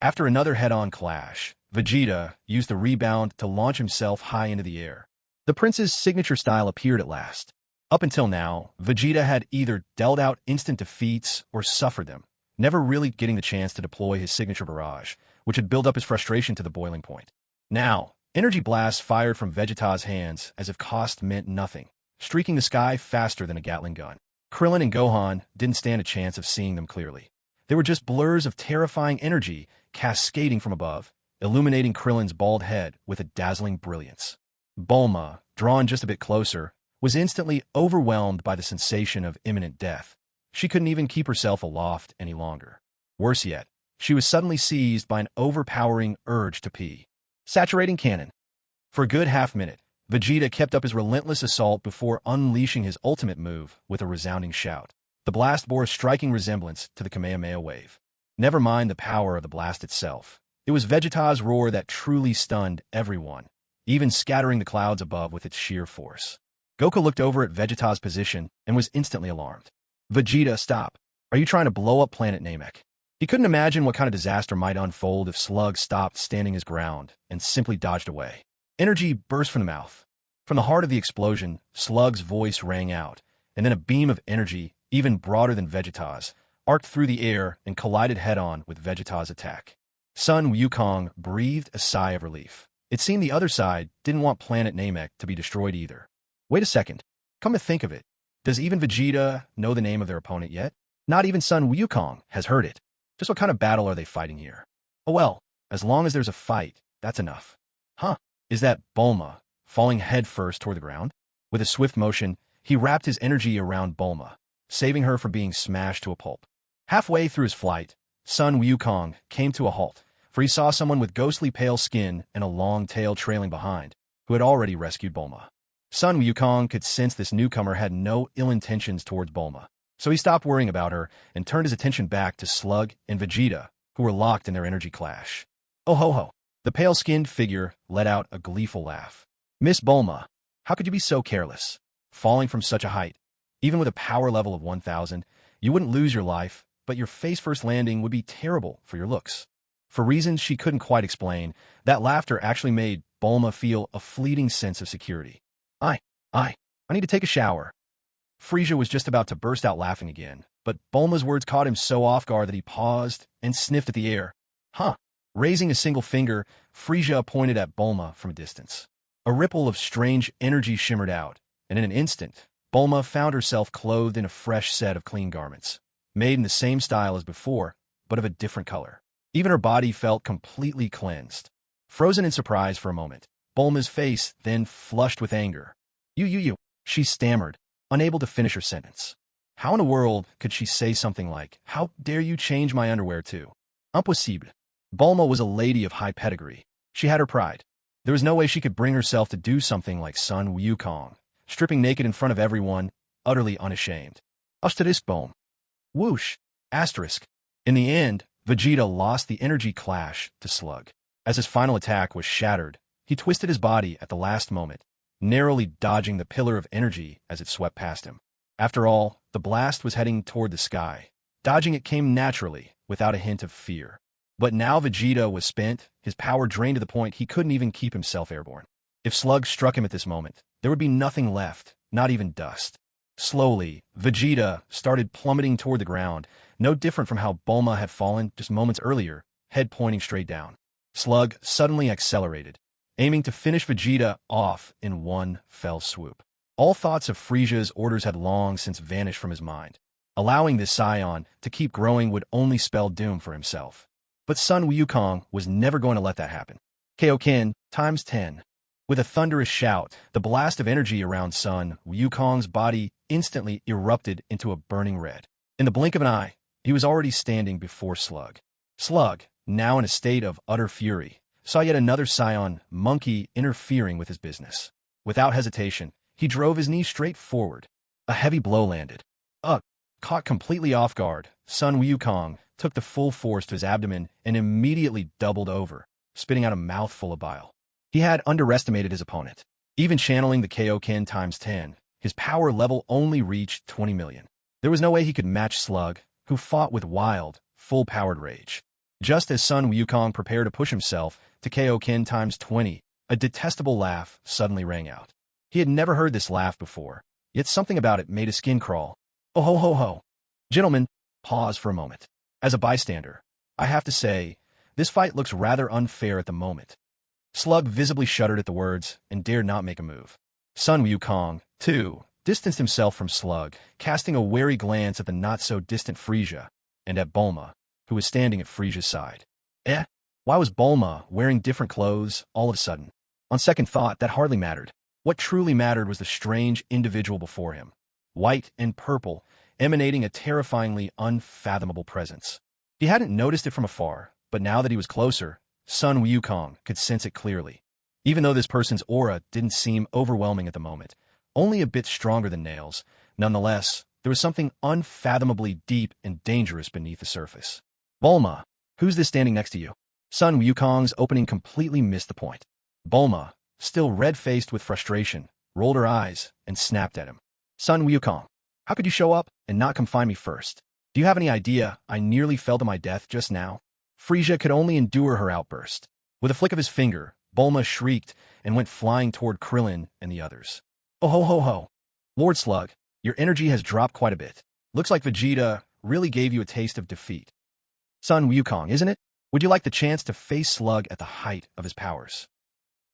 After another head-on clash, Vegeta used the rebound to launch himself high into the air. The prince's signature style appeared at last. Up until now, Vegeta had either dealt out instant defeats or suffered them, never really getting the chance to deploy his signature barrage, which had built up his frustration to the boiling point. Now, Energy blasts fired from Vegeta's hands as if cost meant nothing, streaking the sky faster than a Gatling gun. Krillin and Gohan didn't stand a chance of seeing them clearly. They were just blurs of terrifying energy cascading from above, illuminating Krillin's bald head with a dazzling brilliance. Bulma, drawn just a bit closer, was instantly overwhelmed by the sensation of imminent death. She couldn't even keep herself aloft any longer. Worse yet, she was suddenly seized by an overpowering urge to pee. Saturating Canon. For a good half-minute, Vegeta kept up his relentless assault before unleashing his ultimate move with a resounding shout. The blast bore a striking resemblance to the Kamehameha wave. Never mind the power of the blast itself. It was Vegeta's roar that truly stunned everyone, even scattering the clouds above with its sheer force. Goku looked over at Vegeta's position and was instantly alarmed. Vegeta, stop. Are you trying to blow up planet Namek? He couldn't imagine what kind of disaster might unfold if Slug stopped standing his ground and simply dodged away. Energy burst from the mouth. From the heart of the explosion, Slug's voice rang out, and then a beam of energy, even broader than Vegeta's, arced through the air and collided head-on with Vegeta's attack. Sun Wukong breathed a sigh of relief. It seemed the other side didn't want planet Namek to be destroyed either. Wait a second. Come to think of it, does even Vegeta know the name of their opponent yet? Not even Sun Wukong has heard it. Just what kind of battle are they fighting here? Oh well, as long as there's a fight, that's enough. Huh, is that Bulma, falling headfirst toward the ground? With a swift motion, he wrapped his energy around Bulma, saving her from being smashed to a pulp. Halfway through his flight, Sun Wukong came to a halt, for he saw someone with ghostly pale skin and a long tail trailing behind, who had already rescued Bulma. Sun Wukong could sense this newcomer had no ill intentions towards Bulma, so he stopped worrying about her and turned his attention back to Slug and Vegeta, who were locked in their energy clash. Oh ho ho! The pale-skinned figure let out a gleeful laugh. Miss Bulma, how could you be so careless? Falling from such a height, even with a power level of 1,000, you wouldn't lose your life, but your face-first landing would be terrible for your looks. For reasons she couldn't quite explain, that laughter actually made Bulma feel a fleeting sense of security. I need to take a shower. Frieza was just about to burst out laughing again, but Bulma's words caught him so off guard that he paused and sniffed at the air. Huh. Raising a single finger, Frieza pointed at Bulma from a distance. A ripple of strange energy shimmered out, and in an instant, Bulma found herself clothed in a fresh set of clean garments, made in the same style as before, but of a different color. Even her body felt completely cleansed. Frozen in surprise for a moment, Bulma's face then flushed with anger. You, she stammered, unable to finish her sentence. How in the world could she say something like, how dare you change my underwear too? Impossible. Bulma was a lady of high pedigree. She had her pride. There was no way she could bring herself to do something like Sun Wukong, stripping naked in front of everyone, utterly unashamed. Asterisk boom. Whoosh. Asterisk. In the end, Vegeta lost the energy clash to Slug. As his final attack was shattered, he twisted his body at the last moment, narrowly dodging the pillar of energy as it swept past him. After all, the blast was heading toward the sky. Dodging it came naturally, without a hint of fear. But now Vegeta was spent, his power drained to the point he couldn't even keep himself airborne. If Slug struck him at this moment, there would be nothing left, not even dust. Slowly, Vegeta started plummeting toward the ground, no different from how Bulma had fallen just moments earlier, head pointing straight down. Slug suddenly accelerated, aiming to finish Vegeta off in one fell swoop. All thoughts of Frieza's orders had long since vanished from his mind. Allowing this scion to keep growing would only spell doom for himself. But Sun Wukong was never going to let that happen. Kaioken times 10. With a thunderous shout, the blast of energy around Sun Wukong's body instantly erupted into a burning red. In the blink of an eye, he was already standing before Slug. Slug, now in a state of utter fury, saw yet another scion monkey interfering with his business. Without hesitation, he drove his knee straight forward. A heavy blow landed. Caught completely off guard, Sun Wukong took the full force to his abdomen and immediately doubled over, spitting out a mouthful of bile. He had underestimated his opponent. Even channeling the Kaioken times 10, his power level only reached 20 million. There was no way he could match Slug, who fought with wild, full-powered rage. Just as Sun Wukong prepared to push himself to Kaioken times 20, a detestable laugh suddenly rang out. He had never heard this laugh before, yet something about it made his skin crawl. Oh ho ho ho. Gentlemen, pause for a moment. As a bystander, I have to say, this fight looks rather unfair at the moment. Slug visibly shuddered at the words and dared not make a move. Sun Wukong, too, distanced himself from Slug, casting a wary glance at the not-so-distant Frieza and at Bulma, who was standing at Frieza's side. Why was Bulma wearing different clothes all of a sudden? On second thought, that hardly mattered. What truly mattered was the strange individual before him, white and purple, emanating a terrifyingly unfathomable presence. He hadn't noticed it from afar, but now that he was closer, Sun Wukong could sense it clearly. Even though this person's aura didn't seem overwhelming at the moment, only a bit stronger than Nail's, nonetheless, there was something unfathomably deep and dangerous beneath the surface. Bulma, who's this standing next to you? Sun Wukong's opening completely missed the point. Bulma, still red-faced with frustration, rolled her eyes and snapped at him. Sun Wukong, how could you show up and not come find me first? Do you have any idea I nearly fell to my death just now? Frieza could only endure her outburst. With a flick of his finger, Bulma shrieked and went flying toward Krillin and the others. Oh ho ho ho! Lord Slug, your energy has dropped quite a bit. Looks like Vegeta really gave you a taste of defeat. Sun Wukong, isn't it? Would you like the chance to face Slug at the height of his powers?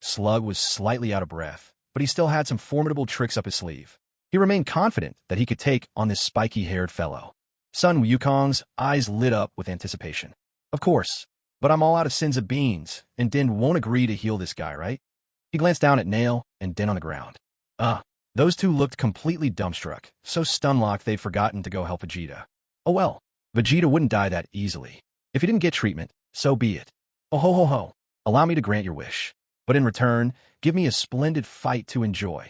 Slug was slightly out of breath, but he still had some formidable tricks up his sleeve. He remained confident that he could take on this spiky-haired fellow. Sun Wukong's eyes lit up with anticipation. Of course, but I'm all out of sins of beans, and Din won't agree to heal this guy, right? He glanced down at Nail and Din on the ground. Those two looked completely dumbstruck, so stun-locked they'd forgotten to go help Vegeta. Oh well, Vegeta wouldn't die that easily. If he didn't get treatment, so be it. Oh ho ho ho, allow me to grant your wish. But in return, give me a splendid fight to enjoy.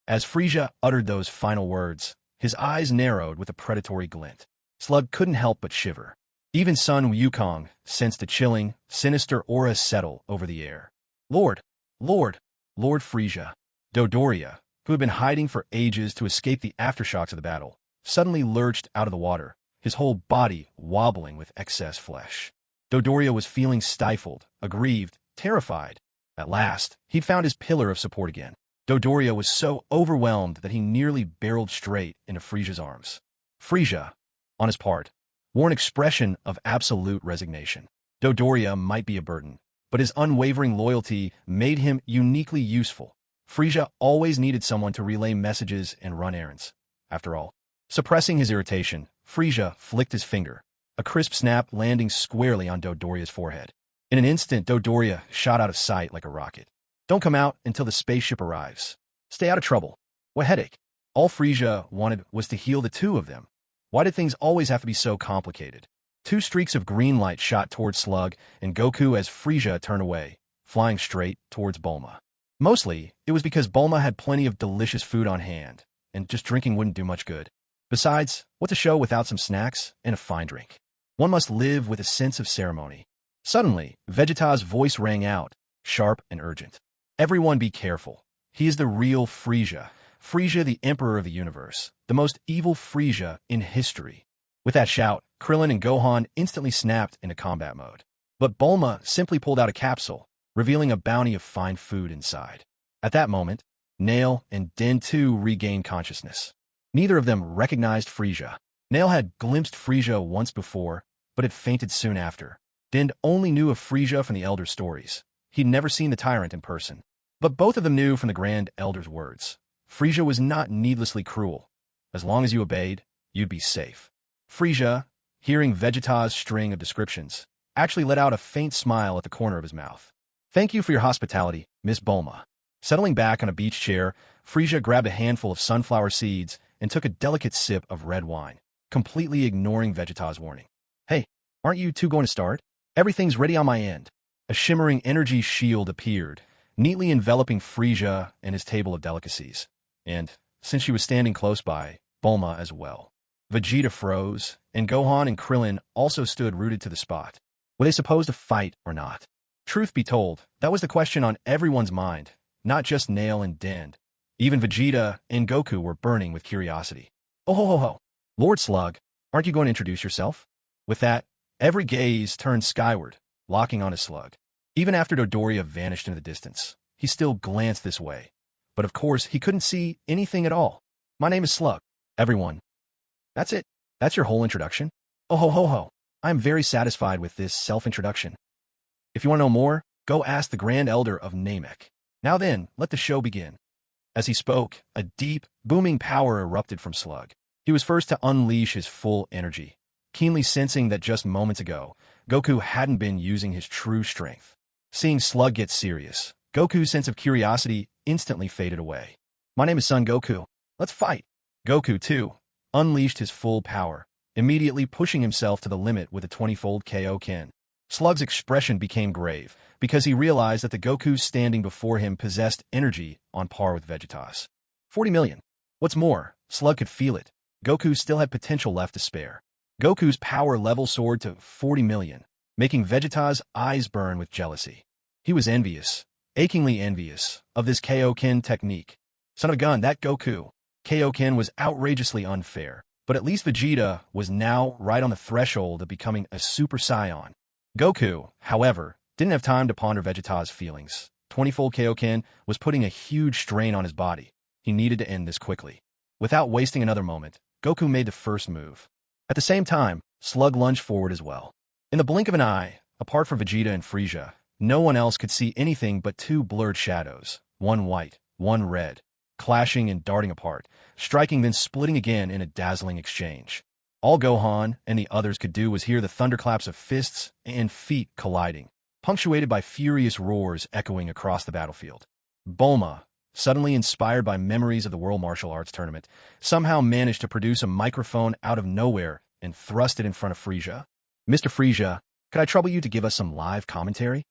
As Frieza uttered those final words, his eyes narrowed with a predatory glint. Slug couldn't help but shiver. Even Sun Wukong sensed a chilling, sinister aura settle over the air. Lord Frieza. Dodoria, who had been hiding for ages to escape the aftershocks of the battle, suddenly lurched out of the water, his whole body wobbling with excess flesh. Dodoria was feeling stifled, aggrieved, terrified. At last, he'd found his pillar of support again. Dodoria was so overwhelmed that he nearly barreled straight into Frieza's arms. Frieza, on his part, wore an expression of absolute resignation. Dodoria might be a burden, but his unwavering loyalty made him uniquely useful. Frieza always needed someone to relay messages and run errands. After all, suppressing his irritation, Frieza flicked his finger, a crisp snap landing squarely on Dodoria's forehead. In an instant, Dodoria shot out of sight like a rocket. Don't come out until the spaceship arrives. Stay out of trouble. What headache? All Frieza wanted was to heal the two of them. Why did things always have to be so complicated? Two streaks of green light shot towards Slug and Goku as Frieza turned away, flying straight towards Bulma. Mostly, it was because Bulma had plenty of delicious food on hand, and just drinking wouldn't do much good. Besides, what's a show without some snacks and a fine drink? One must live with a sense of ceremony. Suddenly, Vegeta's voice rang out, sharp and urgent. Everyone be careful. He is the real Frieza. Frieza, the Emperor of the Universe. The most evil Frieza in history. With that shout, Krillin and Gohan instantly snapped into combat mode. But Bulma simply pulled out a capsule, revealing a bounty of fine food inside. At that moment, Nail and Din too regained consciousness. Neither of them recognized Frieza. Nail had glimpsed Frieza once before, but had fainted soon after. Din only knew of Frieza from the Elder stories. He'd never seen the tyrant in person. But both of them knew from the Grand Elder's words. Frieza was not needlessly cruel. As long as you obeyed, you'd be safe. Frieza, hearing Vegeta's string of descriptions, actually let out a faint smile at the corner of his mouth. Thank you for your hospitality, Miss Bulma. Settling back on a beach chair, Frieza grabbed a handful of sunflower seeds and took a delicate sip of red wine, completely ignoring Vegeta's warning. Hey, aren't you two going to start? Everything's ready on my end. A shimmering energy shield appeared, neatly enveloping Frieza and his table of delicacies. And, since she was standing close by, Bulma as well. Vegeta froze, and Gohan and Krillin also stood rooted to the spot. Were they supposed to fight or not? Truth be told, that was the question on everyone's mind, not just Nail and Din. Even Vegeta and Goku were burning with curiosity. Oh ho ho ho! Lord Slug, aren't you going to introduce yourself? With that, every gaze turned skyward, locking on his Slug. Even after Dodoria vanished into the distance, he still glanced this way. But of course, he couldn't see anything at all. My name is Slug. Everyone. That's it. That's your whole introduction? Oh ho ho ho. I am very satisfied with this self-introduction. If you want to know more, Go ask the Grand Elder of Namek. Now then, let the show begin." As he spoke, a deep, booming power erupted from Slug. He was first to unleash his full energy, keenly sensing that just moments ago, Goku hadn't been using his true strength. Seeing Slug get serious, Goku's sense of curiosity instantly faded away. "My name is Son Goku. Let's fight." Goku, too, unleashed his full power, immediately pushing himself to the limit with a 20-fold Kaioken. Slug's expression became grave, because he realized that the Goku standing before him possessed energy on par with Vegeta's. 40 million. What's more, Slug could feel it. Goku still had potential left to spare. Goku's power level soared to 40 million, making Vegeta's eyes burn with jealousy. He was envious, achingly envious, of this Kaioken technique. Son of a gun, that Goku Kaioken was outrageously unfair, but at least Vegeta was now right on the threshold of becoming a Super Saiyan. Goku, however, didn't have time to ponder Vegeta's feelings. 20-fold Kaioken was putting a huge strain on his body. He needed to end this quickly. Without wasting another moment, Goku made the first move. At the same time, Slug lunged forward as well. In the blink of an eye, apart from Vegeta and Frieza, no one else could see anything but two blurred shadows, one white, one red, clashing and darting apart, striking then splitting again in a dazzling exchange. All Gohan and the others could do was hear the thunderclaps of fists and feet colliding, punctuated by furious roars echoing across the battlefield. Bulma, suddenly inspired by memories of the World Martial Arts Tournament, somehow managed to produce a microphone out of nowhere and thrust it in front of Frieza. "Mr. Frieza, could I trouble you to give us some live commentary?"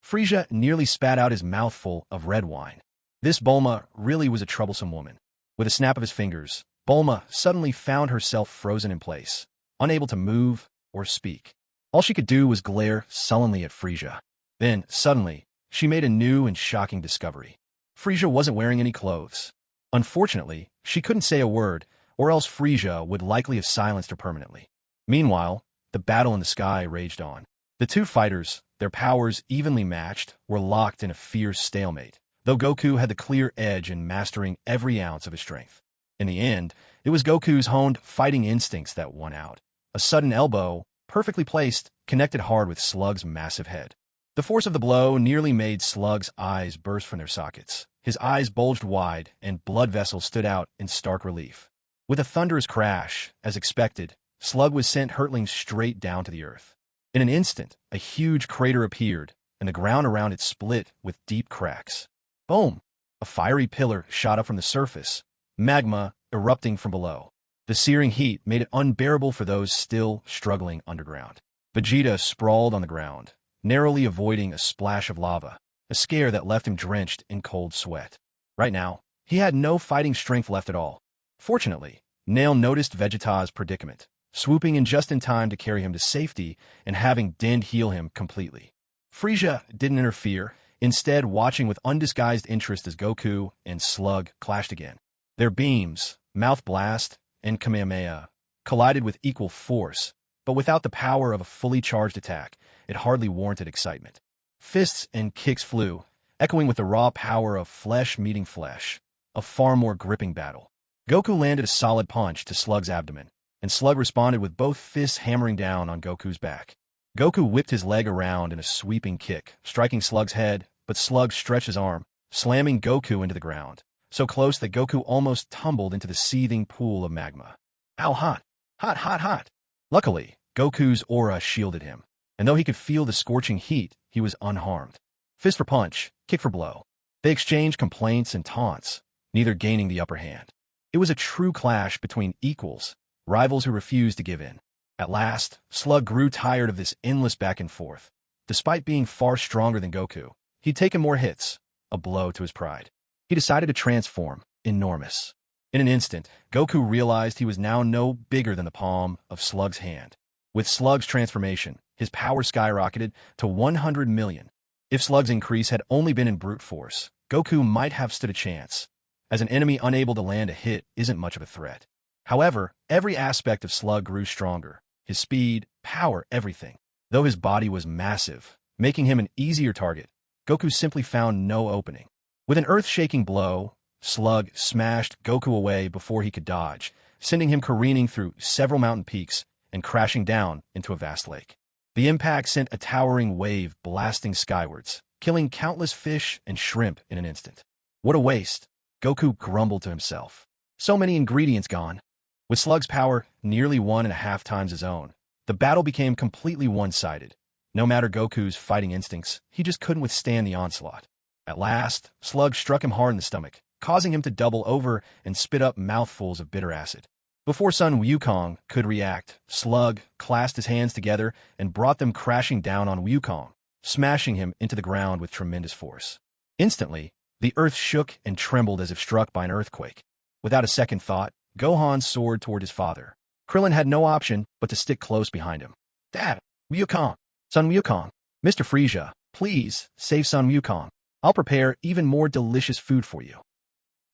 Frieza nearly spat out his mouthful of red wine. This Bulma really was a troublesome woman. With a snap of his fingers, Bulma suddenly found herself frozen in place, unable to move or speak. All she could do was glare sullenly at Frieza. Then, suddenly, she made a new and shocking discovery. Frieza wasn't wearing any clothes. Unfortunately, she couldn't say a word, or else Frieza would likely have silenced her permanently. Meanwhile, the battle in the sky raged on. The two fighters, their powers evenly matched, were locked in a fierce stalemate, though Goku had the clear edge in mastering every ounce of his strength. In the end, it was Goku's honed fighting instincts that won out. A sudden elbow, perfectly placed, connected hard with Slug's massive head. The force of the blow nearly made Slug's eyes burst from their sockets. His eyes bulged wide, and blood vessels stood out in stark relief. With a thunderous crash, as expected, Slug was sent hurtling straight down to the earth. In an instant, a huge crater appeared, and the ground around it split with deep cracks. Boom! A fiery pillar shot up from the surface, magma erupting from below. The searing heat made it unbearable for those still struggling underground. Vegeta sprawled on the ground, narrowly avoiding a splash of lava, a scare that left him drenched in cold sweat. Right now, he had no fighting strength left at all. Fortunately, Nail noticed Vegeta's predicament, swooping in just in time to carry him to safety and having Dend heal him completely. Frieza didn't interfere, instead watching with undisguised interest as Goku and Slug clashed again. Their beams, Mouth Blast, and Kamehameha, collided with equal force, but without the power of a fully charged attack, it hardly warranted excitement. Fists and kicks flew, echoing with the raw power of flesh meeting flesh, a far more gripping battle. Goku landed a solid punch to Slug's abdomen, and Slug responded with both fists hammering down on Goku's back. Goku whipped his leg around in a sweeping kick, striking Slug's head, but Slug stretched his arm, slamming Goku into the ground, so close that Goku almost tumbled into the seething pool of magma. Ow, hot! Hot, hot, hot! Luckily, Goku's aura shielded him, and though he could feel the scorching heat, he was unharmed. Fist for punch, kick for blow. They exchanged complaints and taunts, neither gaining the upper hand. It was a true clash between equals, rivals who refused to give in. At last, Slug grew tired of this endless back and forth. Despite being far stronger than Goku, he'd taken more hits, a blow to his pride. He decided to transform, enormous. In an instant, Goku realized he was now no bigger than the palm of Slug's hand. With Slug's transformation, his power skyrocketed to 100 million. If Slug's increase had only been in brute force, Goku might have stood a chance, as an enemy unable to land a hit isn't much of a threat. However, every aspect of Slug grew stronger, his speed, power, everything. Though his body was massive, making him an easier target, Goku simply found no opening. With an earth-shaking blow, Slug smashed Goku away before he could dodge, sending him careening through several mountain peaks and crashing down into a vast lake. The impact sent a towering wave blasting skywards, killing countless fish and shrimp in an instant. What a waste, Goku grumbled to himself. So many ingredients gone. With Slug's power nearly 1.5 times his own, the battle became completely one-sided. No matter Goku's fighting instincts, he just couldn't withstand the onslaught. At last, Slug struck him hard in the stomach, causing him to double over and spit up mouthfuls of bitter acid. Before Sun Wukong could react, Slug clasped his hands together and brought them crashing down on Wukong, smashing him into the ground with tremendous force. Instantly, the earth shook and trembled as if struck by an earthquake. Without a second thought, Gohan soared toward his father. Krillin had no option but to stick close behind him. Dad, Wukong, Sun Wukong, Mr. Frieza, please save Sun Wukong. I'll prepare even more delicious food for you.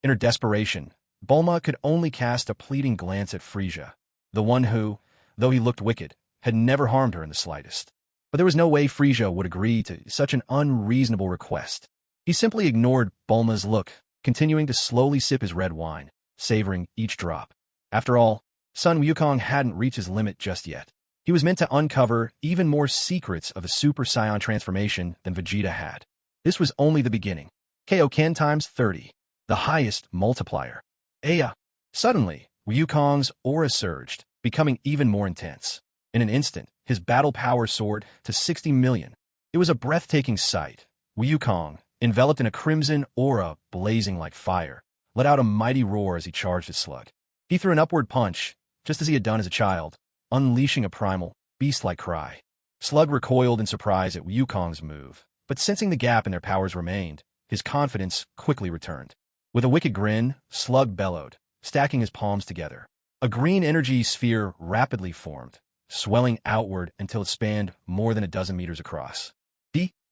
In her desperation, Bulma could only cast a pleading glance at Frieza, the one who, though he looked wicked, had never harmed her in the slightest. But there was no way Frieza would agree to such an unreasonable request. He simply ignored Bulma's look, continuing to slowly sip his red wine, savoring each drop. After all, Sun Wukong hadn't reached his limit just yet. He was meant to uncover even more secrets of the Super Saiyan transformation than Vegeta had. This was only the beginning. Kaioken times 30, the highest multiplier. Aya! Suddenly, Wukong's aura surged, becoming even more intense. In an instant, his battle power soared to 60 million. It was a breathtaking sight. Wukong, enveloped in a crimson aura blazing like fire, let out a mighty roar as he charged his Slug. He threw an upward punch, just as he had done as a child, unleashing a primal, beast-like cry. Slug recoiled in surprise at Wukong's move, but sensing the gap in their powers remained, his confidence quickly returned. With a wicked grin, Slug bellowed, stacking his palms together. A green energy sphere rapidly formed, swelling outward until it spanned more than a dozen meters across.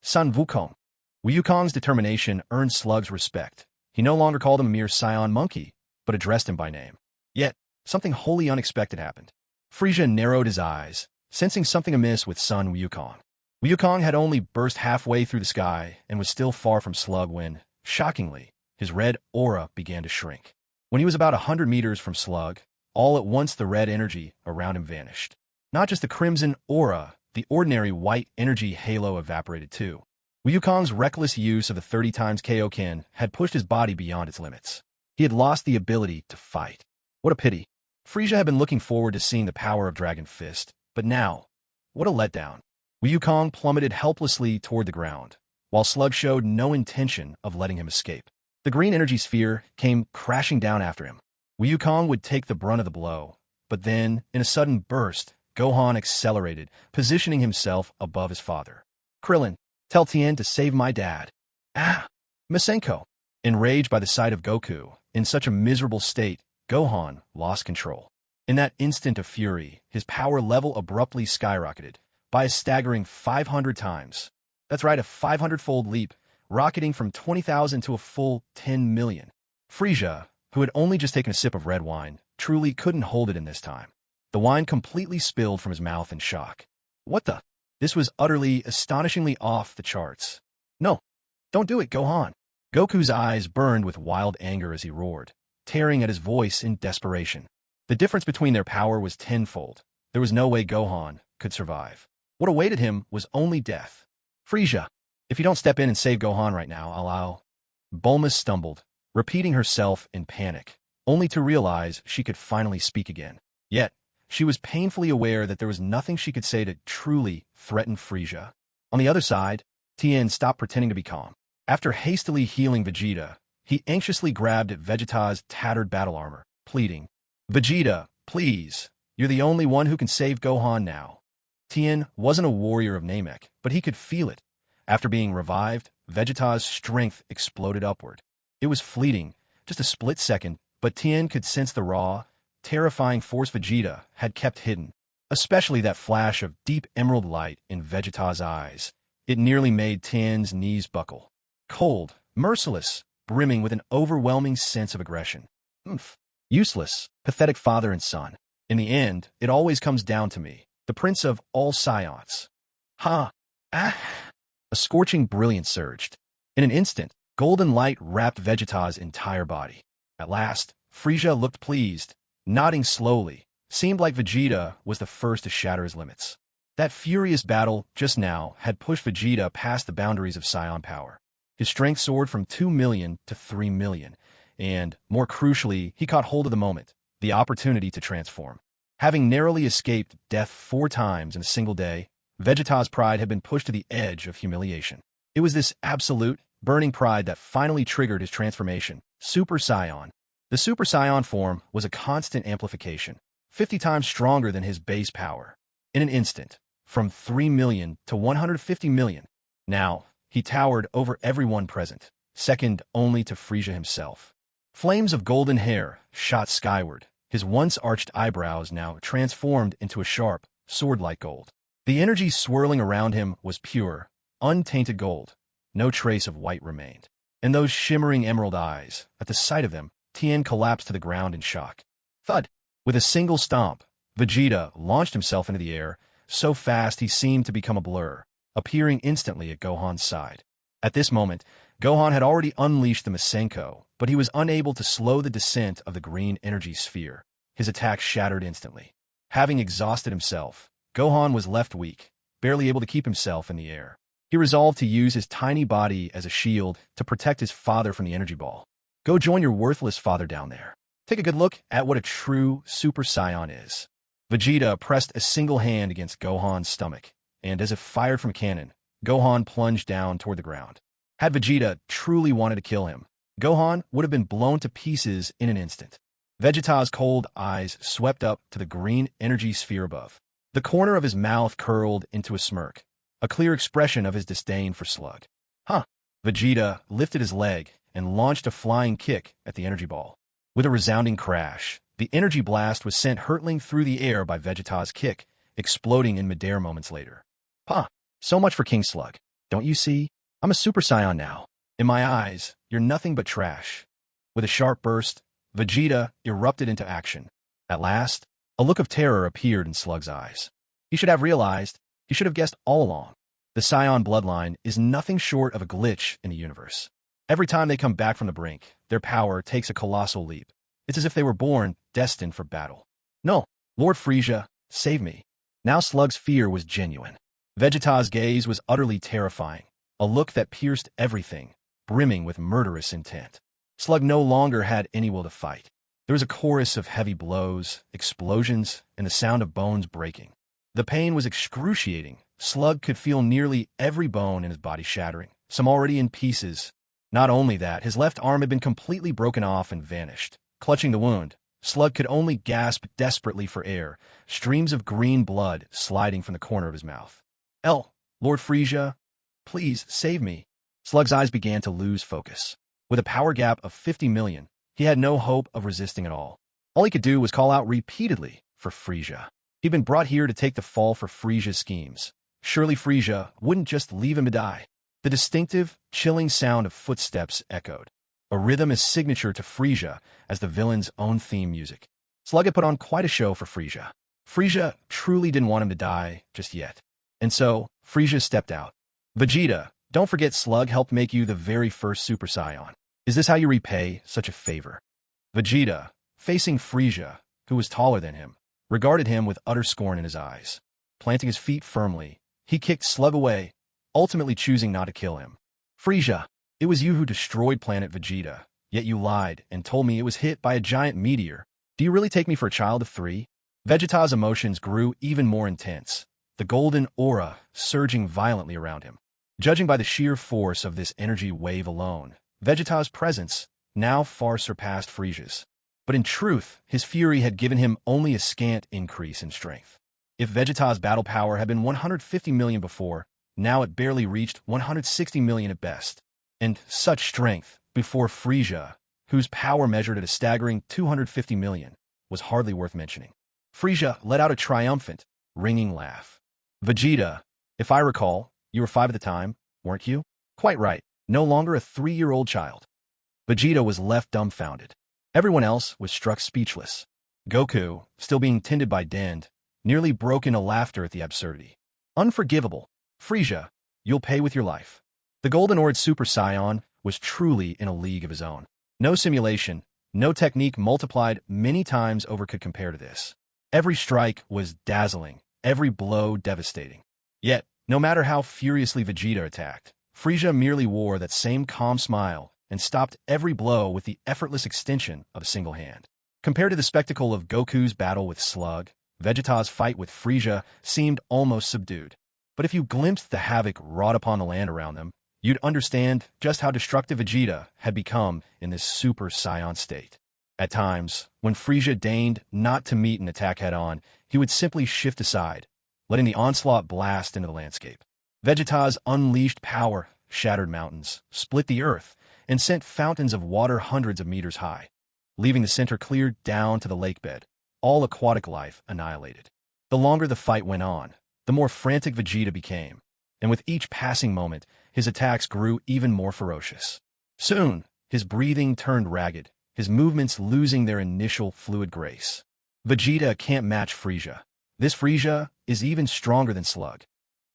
Sun Wukong. Wukong's determination earned Slug's respect. He no longer called him a mere scion monkey, but addressed him by name. Yet, something wholly unexpected happened. Frieza narrowed his eyes, sensing something amiss with Sun Wukong. Wukong had only burst halfway through the sky and was still far from Slug when, shockingly, his red aura began to shrink. When he was about 100 meters from Slug, all at once the red energy around him vanished. Not just the crimson aura, the ordinary white energy halo evaporated too. Wukong's reckless use of the 30 times Kaioken had pushed his body beyond its limits. He had lost the ability to fight. What a pity. Frieza had been looking forward to seeing the power of Dragon Fist, but now, what a letdown. Wukong plummeted helplessly toward the ground, while Slug showed no intention of letting him escape. The green energy sphere came crashing down after him. Wukong would take the brunt of the blow, but then, in a sudden burst, Gohan accelerated, positioning himself above his father. Krillin, tell Tien to save my dad. Ah! Masenko. Enraged by the sight of Goku, in such a miserable state, Gohan lost control. In that instant of fury, his power level abruptly skyrocketed, by a staggering 500 times. That's right, a 500-fold leap, rocketing from 20,000 to a full 10 million. Frieza, who had only just taken a sip of red wine, truly couldn't hold it in this time. The wine completely spilled from his mouth in shock. What the? This was utterly, astonishingly off the charts. No, don't do it, Gohan. Goku's eyes burned with wild anger as he roared, tearing at his voice in desperation. The difference between their power was tenfold. There was no way Gohan could survive. What awaited him was only death. Frieza, if you don't step in and save Gohan right now, I'll... Bulma stumbled, repeating herself in panic, only to realize she could finally speak again. Yet, she was painfully aware that there was nothing she could say to truly threaten Frieza. On the other side, Tien stopped pretending to be calm. After hastily healing Vegeta, he anxiously grabbed at Vegeta's tattered battle armor, pleading, Vegeta, please, you're the only one who can save Gohan now. Tien wasn't a warrior of Namek, but he could feel it. After being revived, Vegeta's strength exploded upward. It was fleeting, just a split second, but Tien could sense the raw, terrifying force Vegeta had kept hidden, especially that flash of deep emerald light in Vegeta's eyes. It nearly made Tien's knees buckle. Cold, merciless, brimming with an overwhelming sense of aggression. Useless, pathetic father and son. In the end, it always comes down to me, the prince of all Saiyans. Ha! Ah! A scorching brilliance surged. In an instant, golden light wrapped Vegeta's entire body. At last, Frieza looked pleased, nodding slowly. Seemed like Vegeta was the first to shatter his limits. That furious battle just now had pushed Vegeta past the boundaries of Saiyan power. His strength soared from 2 million to 3 million, and, more crucially, he caught hold of the moment, the opportunity to transform. Having narrowly escaped death 4 times in a single day, Vegeta's pride had been pushed to the edge of humiliation. It was this absolute, burning pride that finally triggered his transformation, Super Saiyan. The Super Saiyan form was a constant amplification, 50 times stronger than his base power. In an instant, from 3 million to 150 million. Now, he towered over everyone present, second only to Frieza himself. Flames of golden hair shot skyward, his once arched eyebrows now transformed into a sharp, sword-like gold. The energy swirling around him was pure, untainted gold. No trace of white remained. And those shimmering emerald eyes, at the sight of them, Tien collapsed to the ground in shock. Thud! With a single stomp, Vegeta launched himself into the air, so fast he seemed to become a blur, appearing instantly at Gohan's side. At this moment, Gohan had already unleashed the Masenko, but he was unable to slow the descent of the green energy sphere. His attack shattered instantly. Having exhausted himself, Gohan was left weak, barely able to keep himself in the air. He resolved to use his tiny body as a shield to protect his father from the energy ball. Go join your worthless father down there. Take a good look at what a true Super Saiyan is. Vegeta pressed a single hand against Gohan's stomach, and as if fired from cannon, Gohan plunged down toward the ground. Had Vegeta truly wanted to kill him, Gohan would have been blown to pieces in an instant. Vegeta's cold eyes swept up to the green energy sphere above. The corner of his mouth curled into a smirk, a clear expression of his disdain for Slug. Huh. Vegeta lifted his leg and launched a flying kick at the energy ball. With a resounding crash, the energy blast was sent hurtling through the air by Vegeta's kick, exploding in midair moments later. Huh. So much for King Slug. Don't you see? I'm a Super Saiyan now. In my eyes, you're nothing but trash. With a sharp burst, Vegeta erupted into action. At last, a look of terror appeared in Slug's eyes. He should have realized, he should have guessed all along. The Saiyan bloodline is nothing short of a glitch in the universe. Every time they come back from the brink, their power takes a colossal leap. It's as if they were born, destined for battle. No, Lord Frieza, save me. Now Slug's fear was genuine. Vegeta's gaze was utterly terrifying, a look that pierced everything, brimming with murderous intent. Slug no longer had any will to fight. There was a chorus of heavy blows, explosions, and the sound of bones breaking. The pain was excruciating. Slug could feel nearly every bone in his body shattering, some already in pieces. Not only that, his left arm had been completely broken off and vanished. Clutching the wound, Slug could only gasp desperately for air, streams of green blood sliding from the corner of his mouth. Lord Frieza, please save me. Slug's eyes began to lose focus. With a power gap of 50 million, he had no hope of resisting at all. All he could do was call out repeatedly for Frieza. He'd been brought here to take the fall for Frieza's schemes. Surely Frieza wouldn't just leave him to die. The distinctive, chilling sound of footsteps echoed. A rhythm as signature to Frieza as the villain's own theme music. Slug had put on quite a show for Frieza. Frieza truly didn't want him to die just yet. And so, Frieza stepped out. Vegeta, don't forget Slug helped make you the very first Super Saiyan. Is this how you repay such a favor? Vegeta, facing Frieza, who was taller than him, regarded him with utter scorn in his eyes. Planting his feet firmly, he kicked Slug away, ultimately choosing not to kill him. Frieza, it was you who destroyed planet Vegeta, yet you lied and told me it was hit by a giant meteor. Do you really take me for a child of 3? Vegeta's emotions grew even more intense, the golden aura surging violently around him. Judging by the sheer force of this energy wave alone, Vegeta's presence now far surpassed Frieza's. But in truth, his fury had given him only a scant increase in strength. If Vegeta's battle power had been 150 million before, now it barely reached 160 million at best. And such strength, before Frieza, whose power measured at a staggering 250 million, was hardly worth mentioning. Frieza let out a triumphant, ringing laugh. Vegeta, if I recall, you were 5 at the time, weren't you? Quite right, no longer a 3-year-old child. Vegeta was left dumbfounded. Everyone else was struck speechless. Goku, still being tended by Dend, nearly broke into laughter at the absurdity. Unforgivable. Frieza, you'll pay with your life. The Golden Orbed Super Saiyan was truly in a league of his own. No simulation, no technique multiplied many times over could compare to this. Every strike was dazzling, every blow devastating. Yet, no matter how furiously Vegeta attacked, Frieza merely wore that same calm smile and stopped every blow with the effortless extension of a single hand. Compared to the spectacle of Goku's battle with Slug, Vegeta's fight with Frieza seemed almost subdued. But if you glimpsed the havoc wrought upon the land around them, you'd understand just how destructive Vegeta had become in this Super Saiyan state. At times, when Frieza deigned not to meet an attack head-on, he would simply shift aside, letting the onslaught blast into the landscape. Vegeta's unleashed power shattered mountains, split the earth, and sent fountains of water hundreds of meters high, leaving the center cleared down to the lake bed, all aquatic life annihilated. The longer the fight went on, the more frantic Vegeta became, and with each passing moment, his attacks grew even more ferocious. Soon, his breathing turned ragged, his movements losing their initial fluid grace. Vegeta can't match Frieza. This Frieza is even stronger than Slug.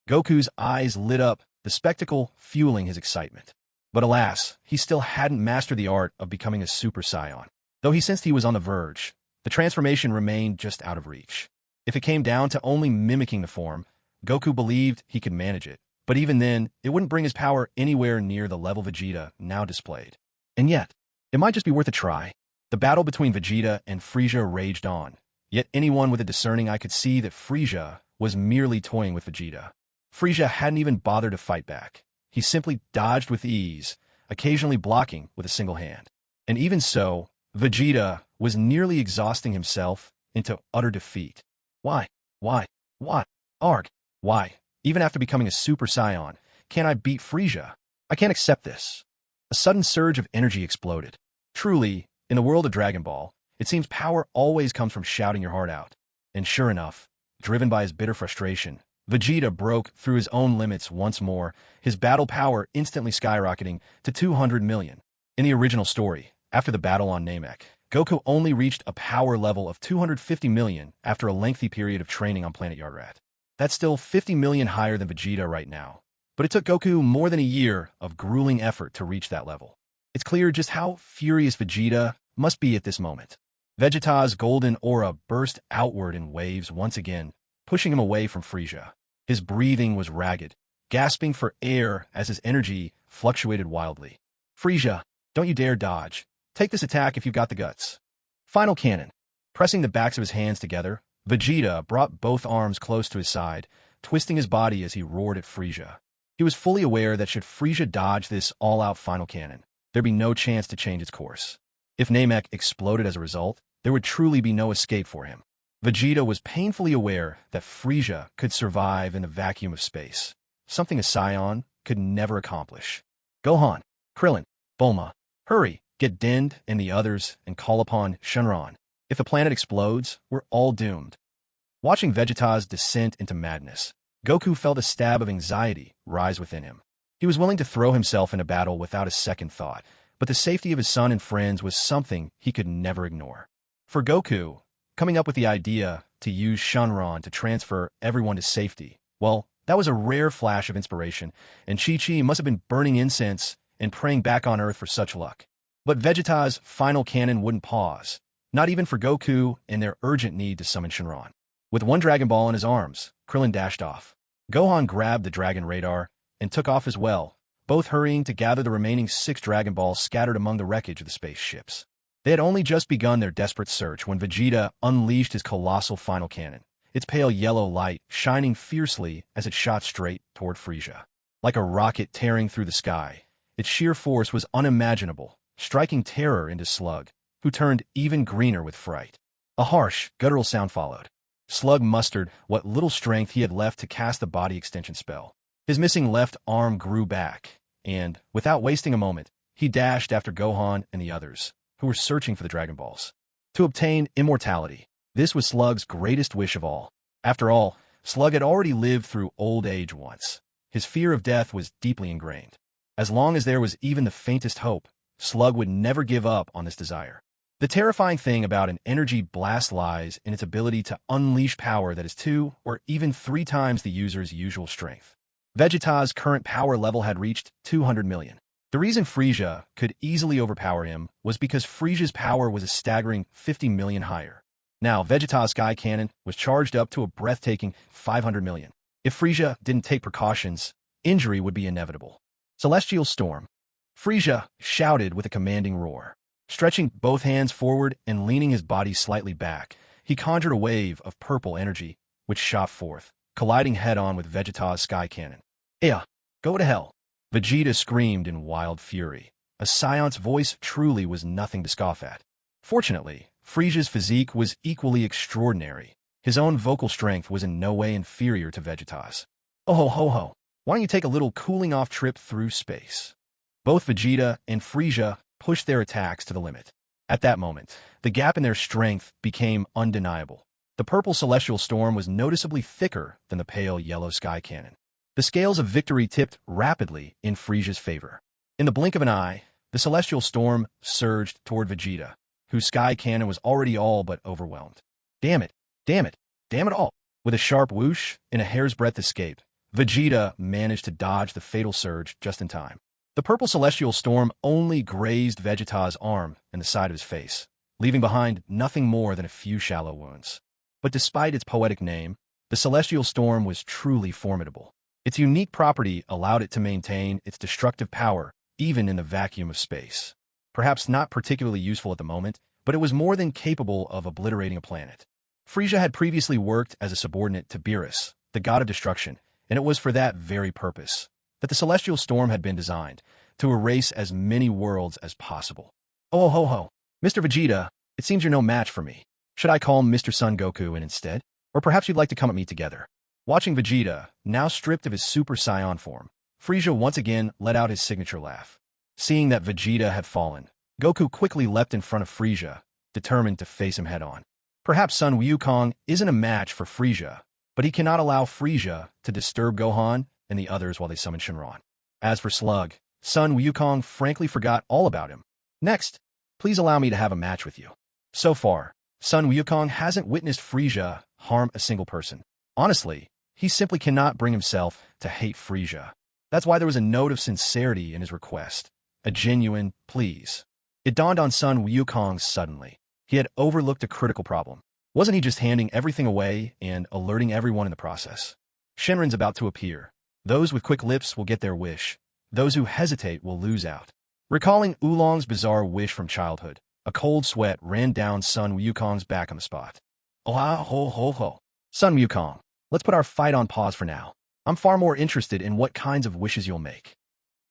Goku's eyes lit up, the spectacle fueling his excitement. But alas, he still hadn't mastered the art of becoming a Super Saiyan. Though he sensed he was on the verge, the transformation remained just out of reach. If it came down to only mimicking the form, Goku believed he could manage it. But even then, it wouldn't bring his power anywhere near the level Vegeta now displayed. And yet, it might just be worth a try. The battle between Vegeta and Frieza raged on. Yet anyone with a discerning eye could see that Frieza was merely toying with Vegeta. Frieza hadn't even bothered to fight back. He simply dodged with ease, occasionally blocking with a single hand. And even so, Vegeta was nearly exhausting himself into utter defeat. Why? Arg? Why? Even after becoming a Super Saiyan, can't I beat Frieza? I can't accept this. A sudden surge of energy exploded. Truly, in the world of Dragon Ball, it seems power always comes from shouting your heart out. And sure enough, driven by his bitter frustration, Vegeta broke through his own limits once more, his battle power instantly skyrocketing to 200 million. In the original story, after the battle on Namek, Goku only reached a power level of 250 million after a lengthy period of training on planet Yardrat. That's still 50 million higher than Vegeta right now. But it took Goku more than a year of grueling effort to reach that level. It's clear just how furious Vegeta must be at this moment. Vegeta's golden aura burst outward in waves once again, pushing him away from Frieza. His breathing was ragged, gasping for air as his energy fluctuated wildly. Frieza, don't you dare dodge. Take this attack if you've got the guts. Final Canon. Pressing the backs of his hands together, Vegeta brought both arms close to his side, twisting his body as he roared at Frieza. He was fully aware that should Frieza dodge this all-out Final Canon, there'd be no chance to change its course. If Namek exploded as a result, there would truly be no escape for him. Vegeta was painfully aware that Frieza could survive in the vacuum of space, something a Saiyan could never accomplish. Gohan, Krillin, Bulma, hurry, get Din and the others and call upon Shenron. If the planet explodes, we're all doomed. Watching Vegeta's descent into madness, Goku felt a stab of anxiety rise within him. He was willing to throw himself into battle without a second thought, but the safety of his son and friends was something he could never ignore. For Goku, coming up with the idea to use Shenron to transfer everyone to safety, well, that was a rare flash of inspiration, and Chi-Chi must have been burning incense and praying back on Earth for such luck. But Vegeta's Final Canon wouldn't pause, not even for Goku and their urgent need to summon Shenron. With one Dragon Ball in his arms, Krillin dashed off. Gohan grabbed the Dragon Radar and took off as well, both hurrying to gather the remaining 6 Dragon Balls scattered among the wreckage of the spaceships. They had only just begun their desperate search when Vegeta unleashed his colossal Final Canon, its pale yellow light shining fiercely as it shot straight toward Frieza. Like a rocket tearing through the sky, its sheer force was unimaginable, striking terror into Slug, who turned even greener with fright. A harsh, guttural sound followed. Slug mustered what little strength he had left to cast the body extension spell. His missing left arm grew back, and, without wasting a moment, he dashed after Gohan and the others, who were searching for the Dragon Balls. To obtain immortality, this was Slug's greatest wish of all. After all, Slug had already lived through old age once. His fear of death was deeply ingrained. As long as there was even the faintest hope, Slug would never give up on this desire. The terrifying thing about an energy blast lies in its ability to unleash power that is 2 or even 3 times the user's usual strength. Vegeta's current power level had reached 200 million. The reason Frieza could easily overpower him was because Frieza's power was a staggering 50 million higher. Now, Vegeta's Sky Cannon was charged up to a breathtaking 500 million. If Frieza didn't take precautions, injury would be inevitable. Celestial Storm. Frieza shouted with a commanding roar. Stretching both hands forward and leaning his body slightly back, he conjured a wave of purple energy, which shot forth, colliding head-on with Vegeta's Sky Cannon. "Yeah, go to hell!" Vegeta screamed in wild fury. A Scion's voice truly was nothing to scoff at. Fortunately, Frieza's physique was equally extraordinary. His own vocal strength was in no way inferior to Vegeta's. "Oh ho ho ho, why don't you take a little cooling-off trip through space?" Both Vegeta and Frieza pushed their attacks to the limit. At that moment, the gap in their strength became undeniable. The purple celestial storm was noticeably thicker than the pale yellow sky cannon. The scales of victory tipped rapidly in Frieza's favor. In the blink of an eye, the celestial storm surged toward Vegeta, whose sky cannon was already all but overwhelmed. Damn it, damn it, damn it all! With a sharp whoosh and a hair's breadth escape, Vegeta managed to dodge the fatal surge just in time. The purple celestial storm only grazed Vegeta's arm and the side of his face, leaving behind nothing more than a few shallow wounds. But despite its poetic name, the celestial storm was truly formidable. Its unique property allowed it to maintain its destructive power even in the vacuum of space. Perhaps not particularly useful at the moment, but it was more than capable of obliterating a planet. Frieza had previously worked as a subordinate to Beerus, the god of destruction, and it was for that very purpose that the celestial storm had been designed, to erase as many worlds as possible. "Oh ho ho, Mr. Vegeta, it seems you're no match for me. Should I call Mr. Son Goku in instead? Or perhaps you'd like to come at me together?" Watching Vegeta, now stripped of his Super Saiyan form, Frieza once again let out his signature laugh. Seeing that Vegeta had fallen, Goku quickly leapt in front of Frieza, determined to face him head-on. Perhaps Sun Wukong isn't a match for Frieza, but he cannot allow Frieza to disturb Gohan and the others while they summon Shenron. As for Slug, Sun Wukong frankly forgot all about him. "Next, please allow me to have a match with you." So far, Sun Wukong hasn't witnessed Frieza harm a single person. Honestly, he simply cannot bring himself to hate Frieza. That's why there was a note of sincerity in his request, a genuine please. It dawned on Sun Wukong suddenly. He had overlooked a critical problem. Wasn't he just handing everything away and alerting everyone in the process? Shenron's about to appear. Those with quick lips will get their wish. Those who hesitate will lose out. Recalling Oolong's bizarre wish from childhood, a cold sweat ran down Sun Wukong's back on the spot. "Oh ho ho ho. Sun Wukong, let's put our fight on pause for now. I'm far more interested in what kinds of wishes you'll make."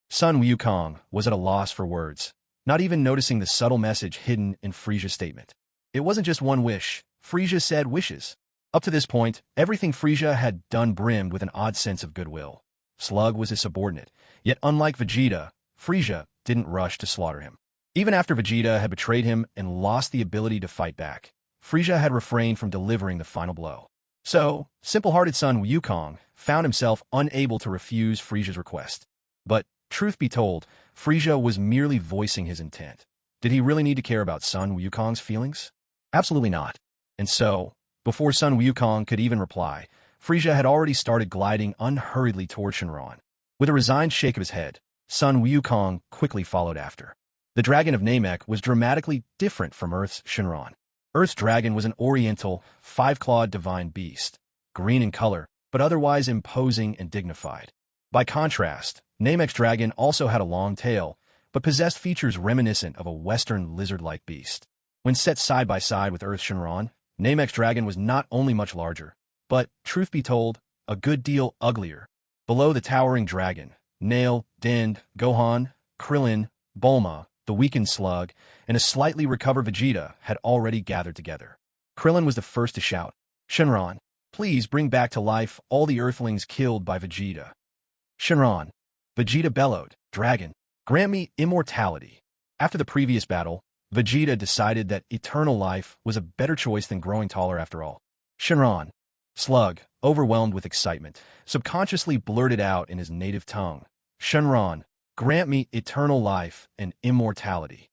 Sun Wukong was at a loss for words, not even noticing the subtle message hidden in Frieza's statement. It wasn't just one wish. Frieza said wishes. Up to this point, everything Frieza had done brimmed with an odd sense of goodwill. Slug was his subordinate, yet unlike Vegeta, Frieza didn't rush to slaughter him. Even after Vegeta had betrayed him and lost the ability to fight back, Frieza had refrained from delivering the final blow. So, simple-hearted Sun Wukong found himself unable to refuse Frieza's request. But, truth be told, Frieza was merely voicing his intent. Did he really need to care about Sun Wukong's feelings? Absolutely not. And so, before Sun Wukong could even reply, Frieza had already started gliding unhurriedly toward Shenron. With a resigned shake of his head, Sun Wukong quickly followed after. The dragon of Namek was dramatically different from Earth's Shenron. Earth's dragon was an oriental, five-clawed divine beast, green in color, but otherwise imposing and dignified. By contrast, Namek's dragon also had a long tail, but possessed features reminiscent of a western lizard-like beast. When set side by side with Earth's Shenron, Namek's dragon was not only much larger, but, truth be told, a good deal uglier. Below the towering dragon, Nail, Din, Gohan, Krillin, Bulma, the weakened Slug, and a slightly recovered Vegeta had already gathered together. Krillin was the first to shout, "Shenron, please bring back to life all the Earthlings killed by Vegeta." "Shenron," Vegeta bellowed, "Dragon, grant me immortality." After the previous battle, Vegeta decided that eternal life was a better choice than growing taller after all. "Shenron." Slug, overwhelmed with excitement, subconsciously blurted out in his native tongue, "Shenron, grant me eternal life and immortality."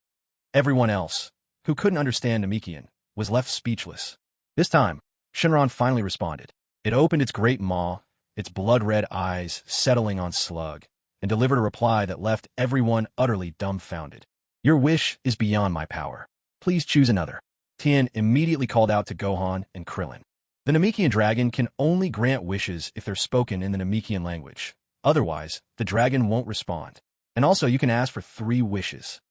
Everyone else, who couldn't understand Namekian, was left speechless. This time, Shenron finally responded. It opened its great maw, its blood-red eyes settling on Slug, and delivered a reply that left everyone utterly dumbfounded. "Your wish is beyond my power. Please choose another." Tien immediately called out to Gohan and Krillin. The Namekian dragon can only grant wishes if they're spoken in the Namekian language. Otherwise, the dragon won't respond. And also, you can ask for 3 wishes.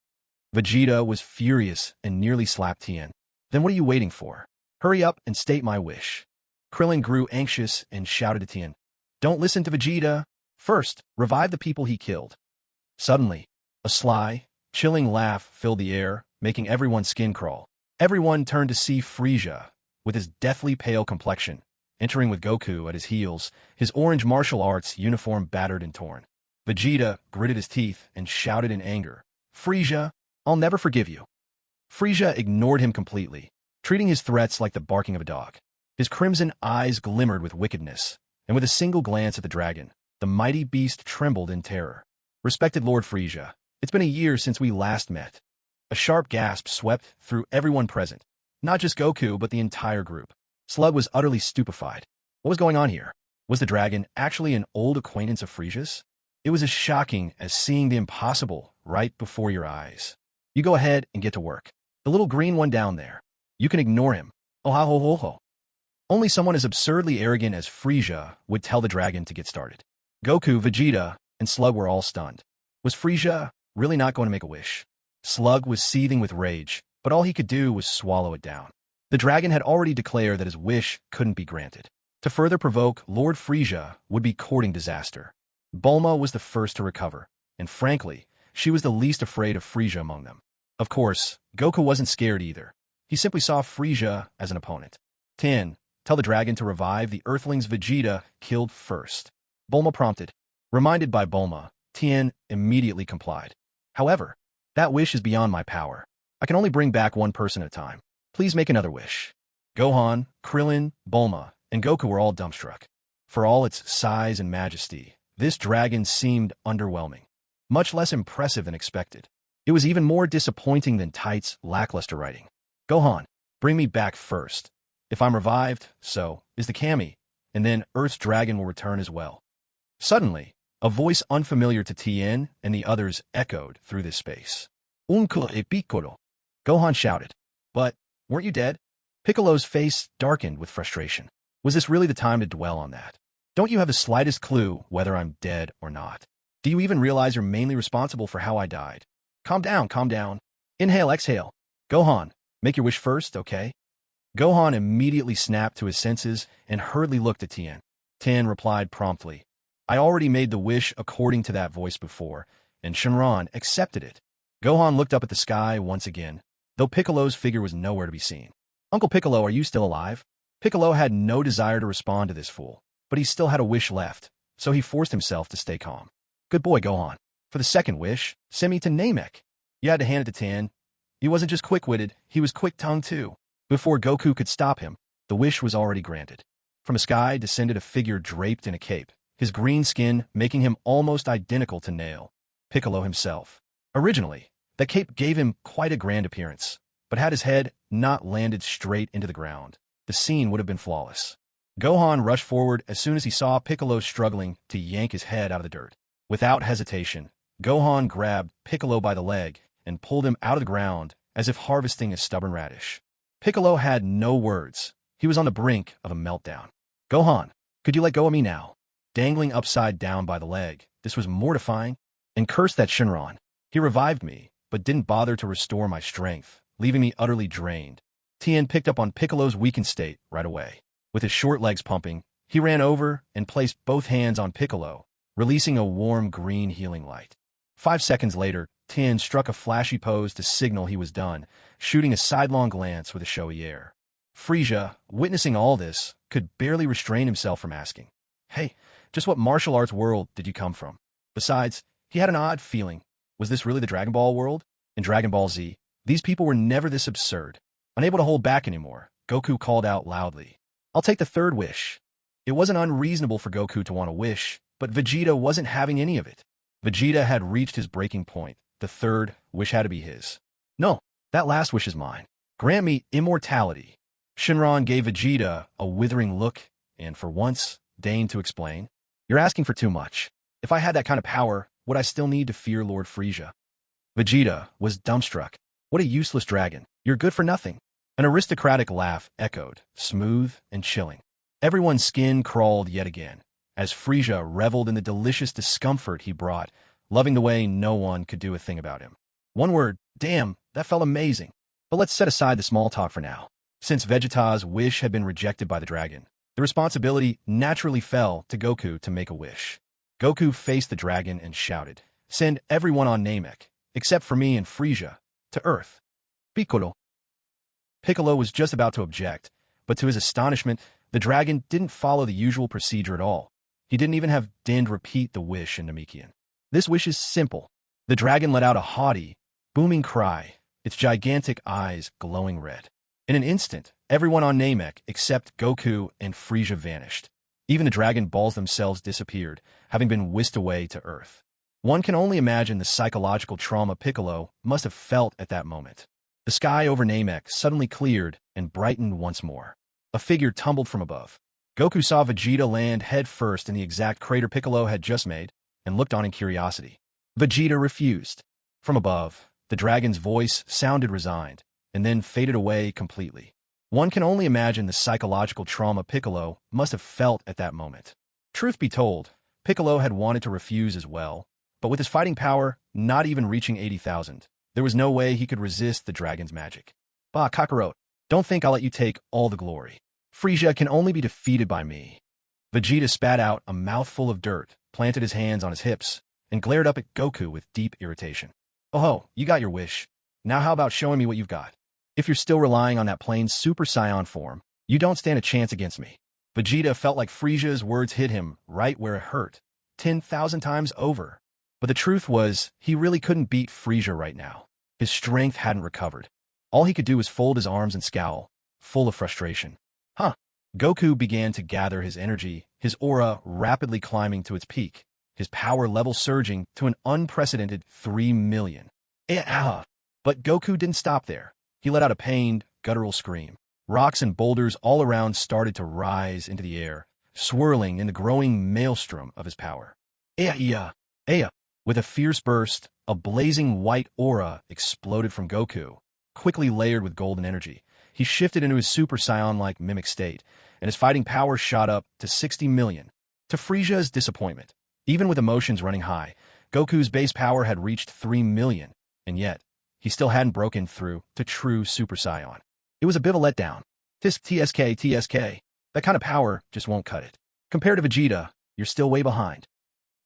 Vegeta was furious and nearly slapped Tien. Then what are you waiting for? Hurry up and state my wish. Krillin grew anxious and shouted to Tien. Don't listen to Vegeta. First, revive the people he killed. Suddenly, a sly, chilling laugh filled the air, making everyone's skin crawl. Everyone turned to see Frieza, with his deathly pale complexion, entering with Goku at his heels, his orange martial arts uniform battered and torn. Vegeta gritted his teeth and shouted in anger, Frieza, I'll never forgive you. Frieza ignored him completely, treating his threats like the barking of a dog. His crimson eyes glimmered with wickedness, and with a single glance at the dragon, the mighty beast trembled in terror. Respected Lord Frieza, it's been a year since we last met. A sharp gasp swept through everyone present, not just Goku but the entire group. Slug was utterly stupefied. What was going on here? Was the dragon actually an old acquaintance of Frieza's? It was as shocking as seeing the impossible right before your eyes. You go ahead and get to work. The little green one down there. You can ignore him. Oh ha ho ho ho. Only someone as absurdly arrogant as Frieza would tell the dragon to get started. Goku, Vegeta, and Slug were all stunned. Was Frieza really not going to make a wish? Slug was seething with rage, but all he could do was swallow it down. The dragon had already declared that his wish couldn't be granted. To further provoke, Lord Frieza would be courting disaster. Bulma was the first to recover, and frankly, she was the least afraid of Frieza among them. Of course, Goku wasn't scared either. He simply saw Frieza as an opponent. Tien, tell the dragon to revive the Earthlings Vegeta killed first. Bulma prompted. Reminded by Bulma, Tien immediately complied. However, that wish is beyond my power. I can only bring back one person at a time. Please make another wish. Gohan, Krillin, Bulma, and Goku were all dumbstruck. For all its size and majesty, this dragon seemed underwhelming. Much less impressive than expected. It was even more disappointing than Tight's lackluster writing. Gohan, bring me back first. If I'm revived, so is the Kami, and then Earth's dragon will return as well. Suddenly, a voice unfamiliar to Tien and the others echoed through this space. Uncle e Piccolo. Gohan shouted. But, weren't you dead? Piccolo's face darkened with frustration. Was this really the time to dwell on that? Don't you have the slightest clue whether I'm dead or not? Do you even realize you're mainly responsible for how I died? Calm down, calm down. Inhale, exhale. Gohan, make your wish first, okay? Gohan immediately snapped to his senses and hurriedly looked at Tien. Tien replied promptly. I already made the wish according to that voice before, and Shenron accepted it. Gohan looked up at the sky once again, though Piccolo's figure was nowhere to be seen. Uncle Piccolo, are you still alive? Piccolo had no desire to respond to this fool, but he still had a wish left, so he forced himself to stay calm. Good boy, Gohan. For the second wish, send me to Namek. You had to hand it to Tien. He wasn't just quick-witted, he was quick-tongued too. Before Goku could stop him, the wish was already granted. From the sky descended a figure draped in a cape, his green skin making him almost identical to Nail, Piccolo himself. Originally, the cape gave him quite a grand appearance, but had his head not landed straight into the ground, the scene would have been flawless. Gohan rushed forward as soon as he saw Piccolo struggling to yank his head out of the dirt. Without hesitation, Gohan grabbed Piccolo by the leg and pulled him out of the ground as if harvesting a stubborn radish. Piccolo had no words. He was on the brink of a meltdown. Gohan, could you let go of me now? Dangling upside down by the leg, this was mortifying, and cursed that Shenron. He revived me, but didn't bother to restore my strength, leaving me utterly drained. Tien picked up on Piccolo's weakened state right away. With his short legs pumping, he ran over and placed both hands on Piccolo, releasing a warm green healing light. 5 seconds later, Tien struck a flashy pose to signal he was done, shooting a sidelong glance with a showy air. Frieza, witnessing all this, could barely restrain himself from asking, Hey, just what martial arts world did you come from? Besides, he had an odd feeling. Was this really the Dragon Ball world? In Dragon Ball Z, these people were never this absurd. Unable to hold back anymore, Goku called out loudly, I'll take the third wish. It wasn't unreasonable for Goku to want a wish, but Vegeta wasn't having any of it. Vegeta had reached his breaking point. The third wish had to be his. No, that last wish is mine. Grant me immortality. Shenron gave Vegeta a withering look and, for once, deigned to explain. You're asking for too much. If I had that kind of power, would I still need to fear Lord Frieza? Vegeta was dumbstruck. What a useless dragon. You're good for nothing. An aristocratic laugh echoed, smooth and chilling. Everyone's skin crawled yet again, as Frieza reveled in the delicious discomfort he brought, loving the way no one could do a thing about him. One word, damn, that felt amazing. But let's set aside the small talk for now. Since Vegeta's wish had been rejected by the dragon, the responsibility naturally fell to Goku to make a wish. Goku faced the dragon and shouted, "Send everyone on Namek, except for me and Frieza, to Earth." Piccolo. Piccolo was just about to object, but to his astonishment, the dragon didn't follow the usual procedure at all. He didn't even have Din repeat the wish in Namekian. This wish is simple. The dragon let out a haughty, booming cry, its gigantic eyes glowing red. In an instant, everyone on Namek except Goku and Frieza vanished. Even the Dragon Balls themselves disappeared, having been whisked away to Earth. One can only imagine the psychological trauma Piccolo must have felt at that moment. The sky over Namek suddenly cleared and brightened once more. A figure tumbled from above. Goku saw Vegeta land head first in the exact crater Piccolo had just made, and looked on in curiosity. Vegeta refused. From above, the dragon's voice sounded resigned, and then faded away completely. One can only imagine the psychological trauma Piccolo must have felt at that moment. Truth be told, Piccolo had wanted to refuse as well, but with his fighting power not even reaching 80,000, there was no way he could resist the dragon's magic. Bah, Kakarot, don't think I'll let you take all the glory. Frieza can only be defeated by me. Vegeta spat out a mouthful of dirt, planted his hands on his hips, and glared up at Goku with deep irritation. Oh, you got your wish. Now how about showing me what you've got? If you're still relying on that plain Super Saiyan form, you don't stand a chance against me. Vegeta felt like Frieza's words hit him right where it hurt, 10,000 times over. But the truth was, he really couldn't beat Frieza right now. His strength hadn't recovered. All he could do was fold his arms and scowl, full of frustration. Goku began to gather his energy, his aura rapidly climbing to its peak, his power level surging to an unprecedented 3 million. But Goku didn't stop there. He let out a pained, guttural scream. Rocks and boulders all around started to rise into the air, swirling in the growing maelstrom of his power. With a fierce burst, a blazing white aura exploded from Goku, quickly layered with golden energy. He shifted into his Super Saiyan-like mimic state, and his fighting power shot up to 60 million. To Frieza's disappointment, even with emotions running high, Goku's base power had reached 3 million, and yet, he still hadn't broken through to true Super Saiyan. It was a bit of a letdown. TSK. That kind of power just won't cut it. Compared to Vegeta, you're still way behind.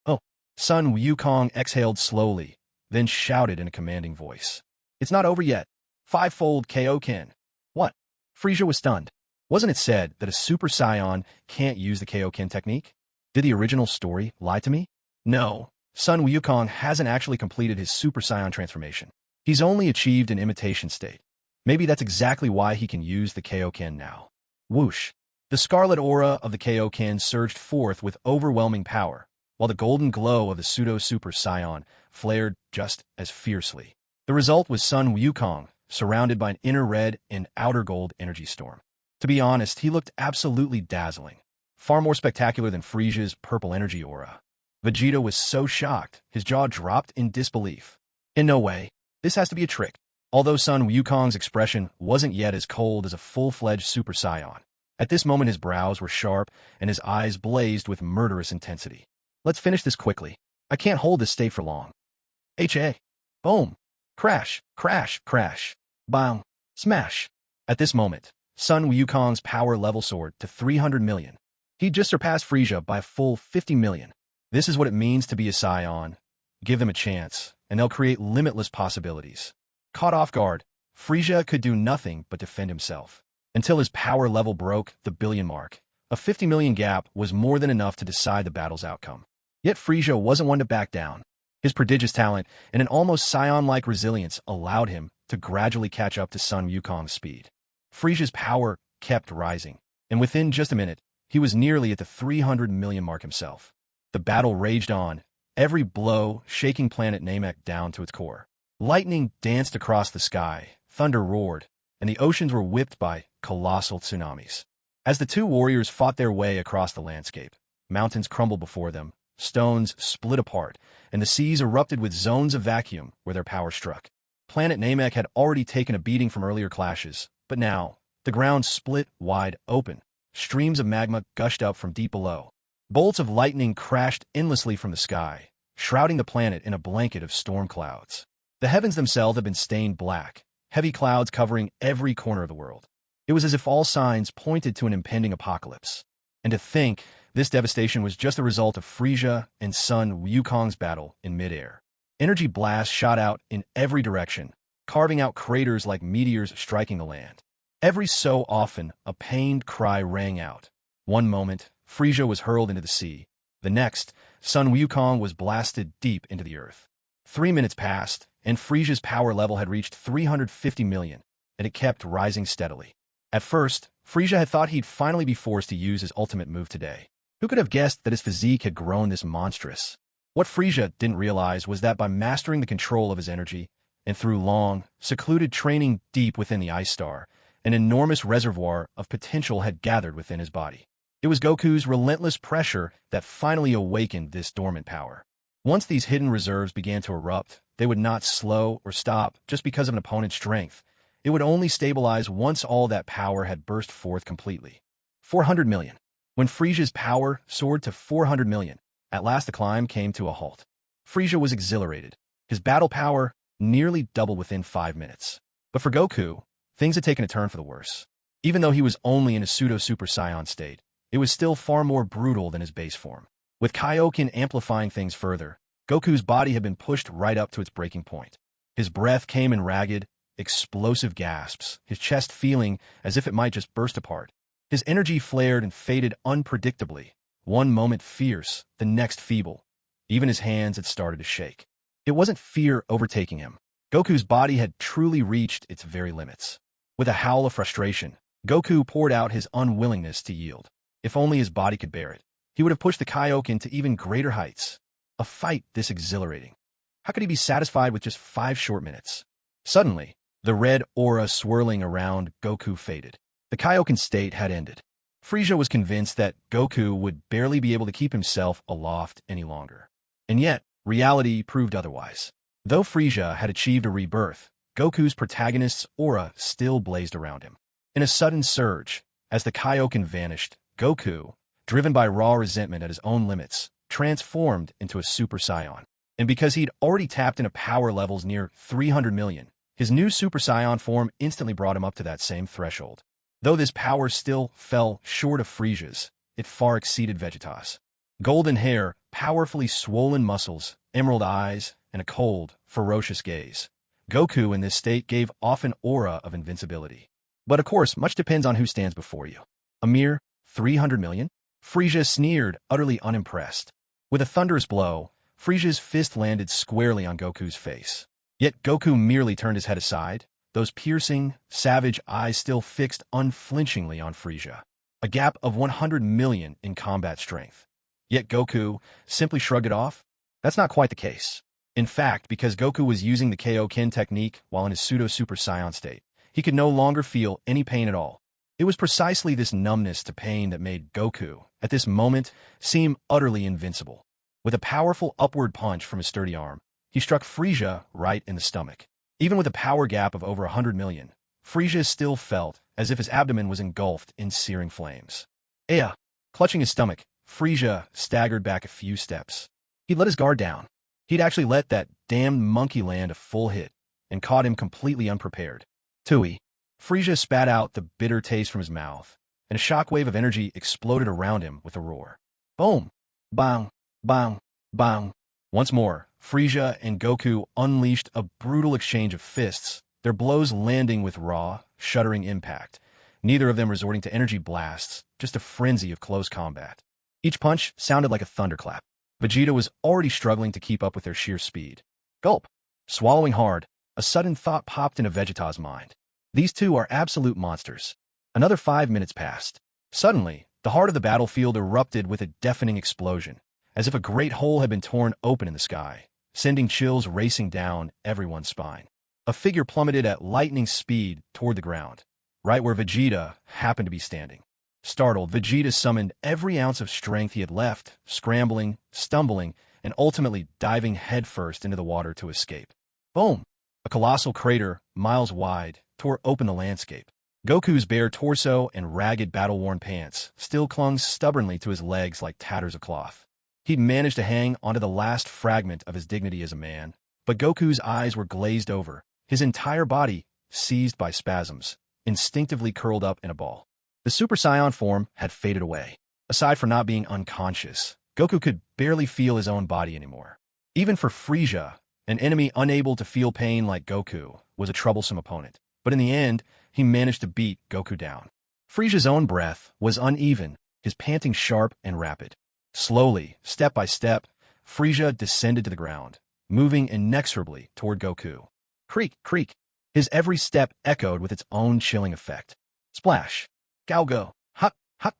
Oh, Sun Wukong exhaled slowly, then shouted in a commanding voice. It's not over yet. Five-fold KO Ken. What? Frieza was stunned. Wasn't it said that a Super Saiyan can't use the Kaioken technique? Did the original story lie to me? No, Sun Wukong hasn't actually completed his Super Saiyan transformation. He's only achieved an imitation state. Maybe that's exactly why he can use the Kaioken now. Whoosh. The scarlet aura of the Kaioken surged forth with overwhelming power, while the golden glow of the pseudo-Super Saiyan flared just as fiercely. The result was Sun Wukong, surrounded by an inner red and outer gold energy storm. To be honest, he looked absolutely dazzling, far more spectacular than Frieza's purple energy aura. Vegeta was so shocked, his jaw dropped in disbelief. In no way. This has to be a trick. Although Sun Wukong's expression wasn't yet as cold as a full-fledged Super Saiyan, at this moment his brows were sharp and his eyes blazed with murderous intensity. Let's finish this quickly. I can't hold this state for long. Boom. Crash. Bang. Smash. At this moment, Sun Wukong's power level soared to 300 million. He'd just surpassed Frieza by a full 50 million. This is what it means to be a Saiyan. Give them a chance, and they'll create limitless possibilities. Caught off guard, Frieza could do nothing but defend himself. Until his power level broke the billion mark, a 50 million gap was more than enough to decide the battle's outcome. Yet Frieza wasn't one to back down. His prodigious talent and an almost Saiyan-like resilience allowed him to gradually catch up to Sun Wukong's speed. Frieza's power kept rising, and within just a minute, he was nearly at the 300 million mark himself. The battle raged on, every blow shaking planet Namek down to its core. Lightning danced across the sky, thunder roared, and the oceans were whipped by colossal tsunamis. As the two warriors fought their way across the landscape, mountains crumbled before them, stones split apart, and the seas erupted with zones of vacuum where their power struck. Planet Namek had already taken a beating from earlier clashes, But now, the ground split wide open. Streams of magma gushed up from deep below. Bolts of lightning crashed endlessly from the sky, shrouding the planet in a blanket of storm clouds. The heavens themselves had been stained black, heavy clouds covering every corner of the world. It was as if all signs pointed to an impending apocalypse. And to think this devastation was just the result of Frieza and Sun Wukong's battle in midair. Energy blasts shot out in every direction, carving out craters like meteors striking the land. Every so often, a pained cry rang out. One moment, Frieza was hurled into the sea. The next, Sun Wukong was blasted deep into the earth. 3 minutes passed, and Frieza's power level had reached 350 million, and it kept rising steadily. At first, Frieza had thought he'd finally be forced to use his ultimate move today. Who could have guessed that his physique had grown this monstrous? What Frieza didn't realize was that by mastering the control of his energy, and through long, secluded training deep within the Ice Star, an enormous reservoir of potential had gathered within his body. It was Goku's relentless pressure that finally awakened this dormant power. Once these hidden reserves began to erupt, they would not slow or stop just because of an opponent's strength. It would only stabilize once all that power had burst forth completely. 400 million. When Frieza's power soared to 400 million, at last the climb came to a halt. Frieza was exhilarated. His battle power nearly doubled within 5 minutes. But for Goku, things had taken a turn for the worse. Even though he was only in a pseudo-Super Saiyan state, it was still far more brutal than his base form. With Kaioken amplifying things further, Goku's body had been pushed right up to its breaking point. His breath came in ragged, explosive gasps, his chest feeling as if it might just burst apart. His energy flared and faded unpredictably, one moment fierce, the next feeble. Even his hands had started to shake. It wasn't fear overtaking him. Goku's body had truly reached its very limits. With a howl of frustration, Goku poured out his unwillingness to yield. If only his body could bear it, he would have pushed the Kaioken to even greater heights. A fight this exhilarating. How could he be satisfied with just 5 short minutes? Suddenly, the red aura swirling around Goku faded. The Kaioken state had ended. Frieza was convinced that Goku would barely be able to keep himself aloft any longer. And yet, reality proved otherwise. Though Frieza had achieved a rebirth, Goku's protagonist's aura still blazed around him. In a sudden surge, as the Kaioken vanished, Goku, driven by raw resentment at his own limits, transformed into a Super Saiyan. And because he'd already tapped into power levels near 300 million, his new Super Saiyan form instantly brought him up to that same threshold. Though this power still fell short of Frieza's, it far exceeded Vegeta's. Golden hair, powerfully swollen muscles, emerald eyes, and a cold, ferocious gaze. Goku in this state gave off an aura of invincibility. But of course, much depends on who stands before you. A mere 300 million? Frieza sneered, utterly unimpressed. With a thunderous blow, Frieza's fist landed squarely on Goku's face. Yet Goku merely turned his head aside, those piercing, savage eyes still fixed unflinchingly on Frieza. A gap of 100 million in combat strength. Yet Goku simply shrugged it off? That's not quite the case. In fact, because Goku was using the Kaioken technique while in his pseudo-Super Saiyan state, he could no longer feel any pain at all. It was precisely this numbness to pain that made Goku, at this moment, seem utterly invincible. With a powerful upward punch from his sturdy arm, he struck Frieza right in the stomach. Even with a power gap of over 100 million, Frieza still felt as if his abdomen was engulfed in searing flames. Aya! Clutching his stomach, Frieza staggered back a few steps. He'd let his guard down. He'd actually let that damned monkey land a full hit, and caught him completely unprepared. Tui. Frieza spat out the bitter taste from his mouth, and a shockwave of energy exploded around him with a roar. Boom! Bang! Bang! Bang! Once more, Frieza and Goku unleashed a brutal exchange of fists, their blows landing with raw, shuddering impact, neither of them resorting to energy blasts, just a frenzy of close combat. Each punch sounded like a thunderclap. Vegeta was already struggling to keep up with their sheer speed. Gulp! Swallowing hard, a sudden thought popped into Vegeta's mind. These two are absolute monsters. Another 5 minutes passed. Suddenly, the heart of the battlefield erupted with a deafening explosion, as if a great hole had been torn open in the sky, sending chills racing down everyone's spine. A figure plummeted at lightning speed toward the ground, right where Vegeta happened to be standing. Startled, Vegeta summoned every ounce of strength he had left, scrambling, stumbling, and ultimately diving headfirst into the water to escape. Boom! A colossal crater, miles wide, tore open the landscape. Goku's bare torso and ragged battle-worn pants still clung stubbornly to his legs like tatters of cloth. He'd managed to hang onto the last fragment of his dignity as a man, but Goku's eyes were glazed over, his entire body seized by spasms, instinctively curled up in a ball. The Super Saiyan form had faded away. Aside from not being unconscious, Goku could barely feel his own body anymore. Even for Frieza, an enemy unable to feel pain like Goku was a troublesome opponent. But in the end, he managed to beat Goku down. Frieza's own breath was uneven, his panting sharp and rapid. Slowly, step by step, Frieza descended to the ground, moving inexorably toward Goku. Creak, creak. His every step echoed with its own chilling effect. Splash. Gaugo. Hut, hut.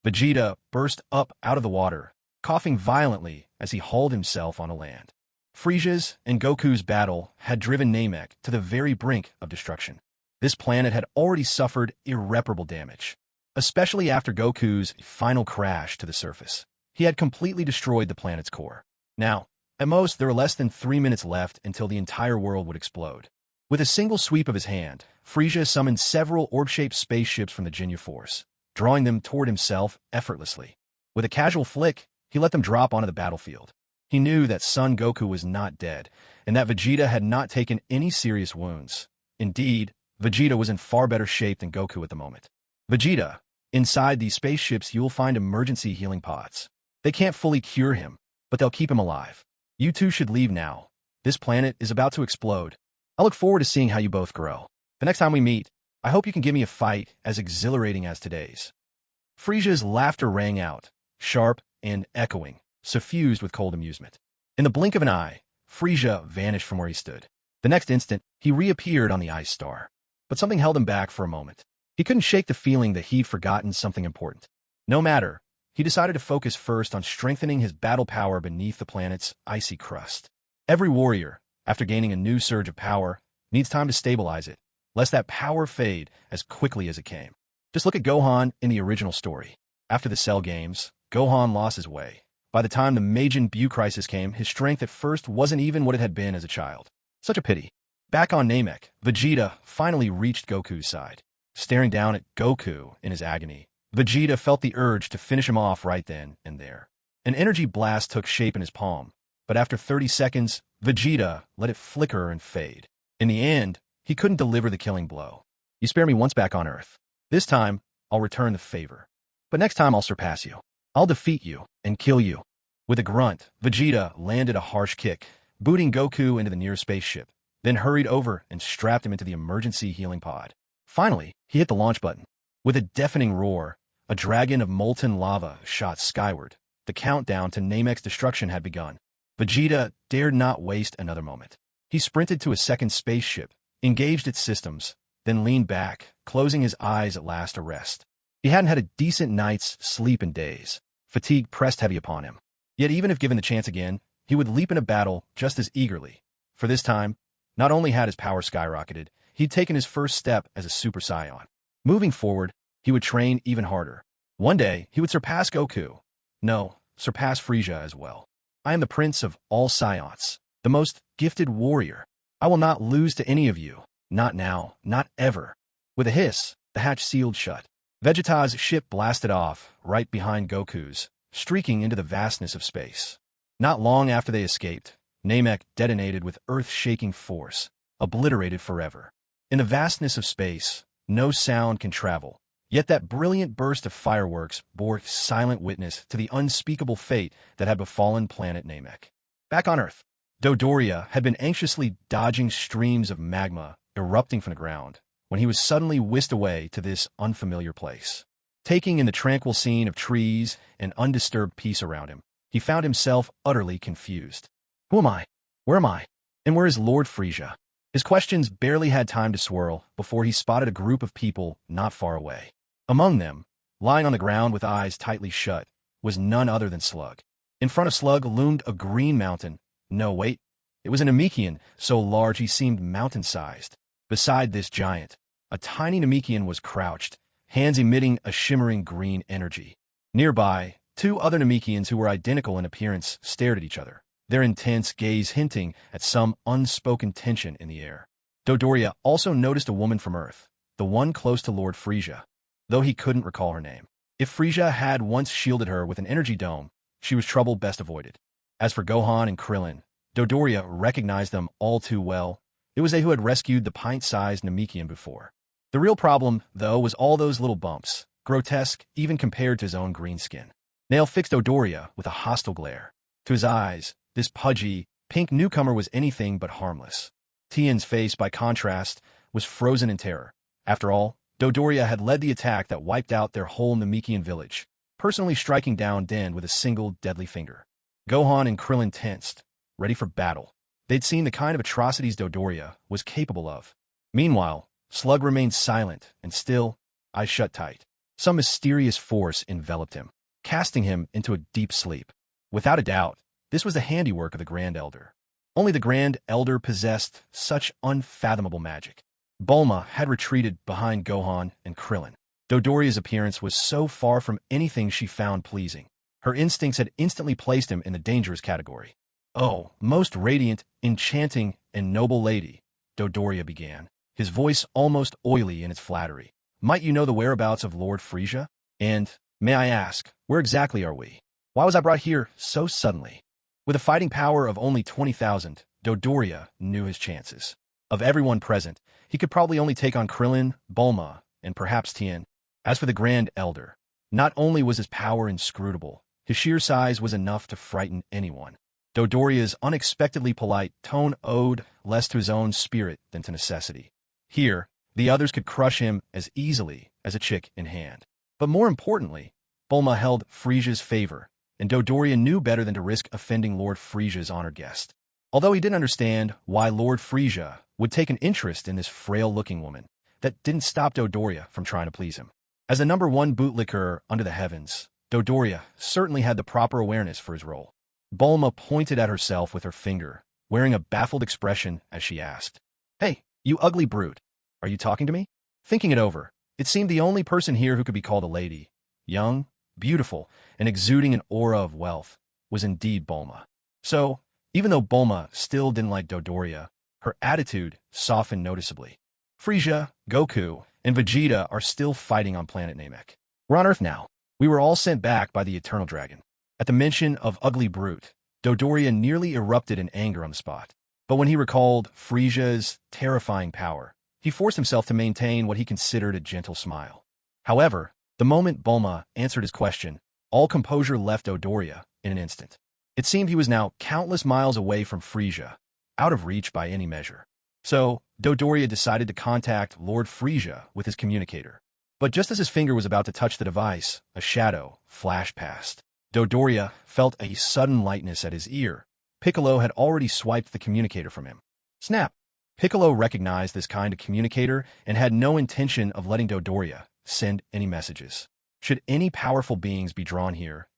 Vegeta burst up out of the water, coughing violently as he hauled himself onto land. Frieza's and Goku's battle had driven Namek to the very brink of destruction. This planet had already suffered irreparable damage, especially after Goku's final crash to the surface. He had completely destroyed the planet's core. Now, at most, there were less than 3 minutes left until the entire world would explode. With a single sweep of his hand, Frieza summoned several orb-shaped spaceships from the Ginyu Force, drawing them toward himself effortlessly. With a casual flick, he let them drop onto the battlefield. He knew that Son Goku was not dead, and that Vegeta had not taken any serious wounds. Indeed, Vegeta was in far better shape than Goku at the moment. Vegeta, inside these spaceships you'll find emergency healing pods. They can't fully cure him, but they'll keep him alive. You two should leave now. This planet is about to explode. I look forward to seeing how you both grow. The next time we meet, I hope you can give me a fight as exhilarating as today's. Frieza's laughter rang out, sharp and echoing, suffused with cold amusement. In the blink of an eye, Frieza vanished from where he stood. The next instant, he reappeared on the ice star. But something held him back for a moment. He couldn't shake the feeling that he'd forgotten something important. No matter, he decided to focus first on strengthening his battle power beneath the planet's icy crust. Every warrior, after gaining a new surge of power, needs time to stabilize it, lest that power fade as quickly as it came. Just look at Gohan in the original story. After the Cell Games, Gohan lost his way. By the time the Majin Buu crisis came, his strength at first wasn't even what it had been as a child. Such a pity. Back on Namek, Vegeta finally reached Goku's side. Staring down at Goku in his agony, Vegeta felt the urge to finish him off right then and there. An energy blast took shape in his palm, but after 30 seconds, Vegeta let it flicker and fade. In the end, he couldn't deliver the killing blow. You spare me once back on Earth. This time, I'll return the favor. But next time I'll surpass you. I'll defeat you and kill you. With a grunt, Vegeta landed a harsh kick, booting Goku into the nearest spaceship, then hurried over and strapped him into the emergency healing pod. Finally, he hit the launch button. With a deafening roar, a dragon of molten lava shot skyward. The countdown to Namek's destruction had begun. Vegeta dared not waste another moment. He sprinted to a second spaceship, engaged its systems, then leaned back, closing his eyes at last to rest. He hadn't had a decent night's sleep in days. Fatigue pressed heavy upon him. Yet even if given the chance again, he would leap into battle just as eagerly. For this time, not only had his power skyrocketed, he'd taken his first step as a Super Saiyan. Moving forward, he would train even harder. One day, he would surpass Goku. No, surpass Frieza as well. I am the prince of all Saiyans, the most gifted warrior. I will not lose to any of you. Not now, not ever. With a hiss, the hatch sealed shut. Vegeta's ship blasted off, right behind Goku's, streaking into the vastness of space. Not long after they escaped, Namek detonated with earth-shaking force, obliterated forever. In the vastness of space, no sound can travel, yet that brilliant burst of fireworks bore silent witness to the unspeakable fate that had befallen planet Namek. Back on Earth, Dodoria had been anxiously dodging streams of magma erupting from the ground when he was suddenly whisked away to this unfamiliar place. Taking in the tranquil scene of trees and undisturbed peace around him, he found himself utterly confused. Who am I? Where am I? And where is Lord Frieza? His questions barely had time to swirl before he spotted a group of people not far away. Among them, lying on the ground with eyes tightly shut, was none other than Slug. In front of Slug loomed a green mountain. No, wait. It was a Namekian, so large he seemed mountain-sized. Beside this giant, a tiny Namekian was crouched, hands emitting a shimmering green energy. Nearby, two other Namekians who were identical in appearance stared at each other, their intense gaze hinting at some unspoken tension in the air. Dodoria also noticed a woman from Earth, the one close to Lord Frieza, though he couldn't recall her name. If Frieza had once shielded her with an energy dome, she was trouble best avoided. As for Gohan and Krillin, Dodoria recognized them all too well. It was they who had rescued the pint-sized Namekian before. The real problem, though, was all those little bumps, grotesque even compared to his own green skin. Nail fixed Dodoria with a hostile glare. To his eyes, this pudgy, pink newcomer was anything but harmless. Tien's face, by contrast, was frozen in terror. After all, Dodoria had led the attack that wiped out their whole Namekian village, personally striking down Den with a single deadly finger. Gohan and Krillin tensed, ready for battle. They'd seen the kind of atrocities Dodoria was capable of. Meanwhile, Slug remained silent and still, eyes shut tight. Some mysterious force enveloped him, casting him into a deep sleep. Without a doubt, this was the handiwork of the Grand Elder. Only the Grand Elder possessed such unfathomable magic. Bulma had retreated behind Gohan and Krillin. Dodoria's appearance was so far from anything she found pleasing. Her instincts had instantly placed him in the dangerous category. "Oh, most radiant, enchanting, and noble lady," Dodoria began, his voice almost oily in its flattery. "Might you know the whereabouts of Lord Frieza? And, may I ask, where exactly are we? Why was I brought here so suddenly?" With a fighting power of only 20,000, Dodoria knew his chances. Of everyone present, he could probably only take on Krillin, Bulma, and perhaps Tien. As for the Grand Elder, not only was his power inscrutable, his sheer size was enough to frighten anyone. Dodoria's unexpectedly polite tone owed less to his own spirit than to necessity. Here, the others could crush him as easily as a chick in hand. But more importantly, Bulma held Frieza's favor, and Dodoria knew better than to risk offending Lord Frieza's honored guest. Although he didn't understand why Lord Frieza would take an interest in this frail-looking woman, that didn't stop Dodoria from trying to please him. As the #1 bootlicker under the heavens, Dodoria certainly had the proper awareness for his role. Bulma pointed at herself with her finger, wearing a baffled expression as she asked, "Hey, you ugly brute, are you talking to me?" Thinking it over, it seemed the only person here who could be called a lady, young, beautiful, and exuding an aura of wealth, was indeed Bulma. So, even though Bulma still didn't like Dodoria, her attitude softened noticeably. Frieza, Goku, and Vegeta are still fighting on planet Namek. We're on Earth now. We were all sent back by the Eternal Dragon. At the mention of ugly brute, Dodoria nearly erupted in anger on the spot. But when he recalled Frieza's terrifying power, he forced himself to maintain what he considered a gentle smile. However, the moment Bulma answered his question, all composure left Dodoria in an instant. It seemed he was now countless miles away from Frieza, out of reach by any measure. So, Dodoria decided to contact Lord Frieza with his communicator. But just as his finger was about to touch the device, a shadow flashed past. Dodoria felt a sudden lightness at his ear. Piccolo had already swiped the communicator from him. Snap! Piccolo recognized this kind of communicator and had no intention of letting Dodoria send any messages. Should any powerful beings be drawn here,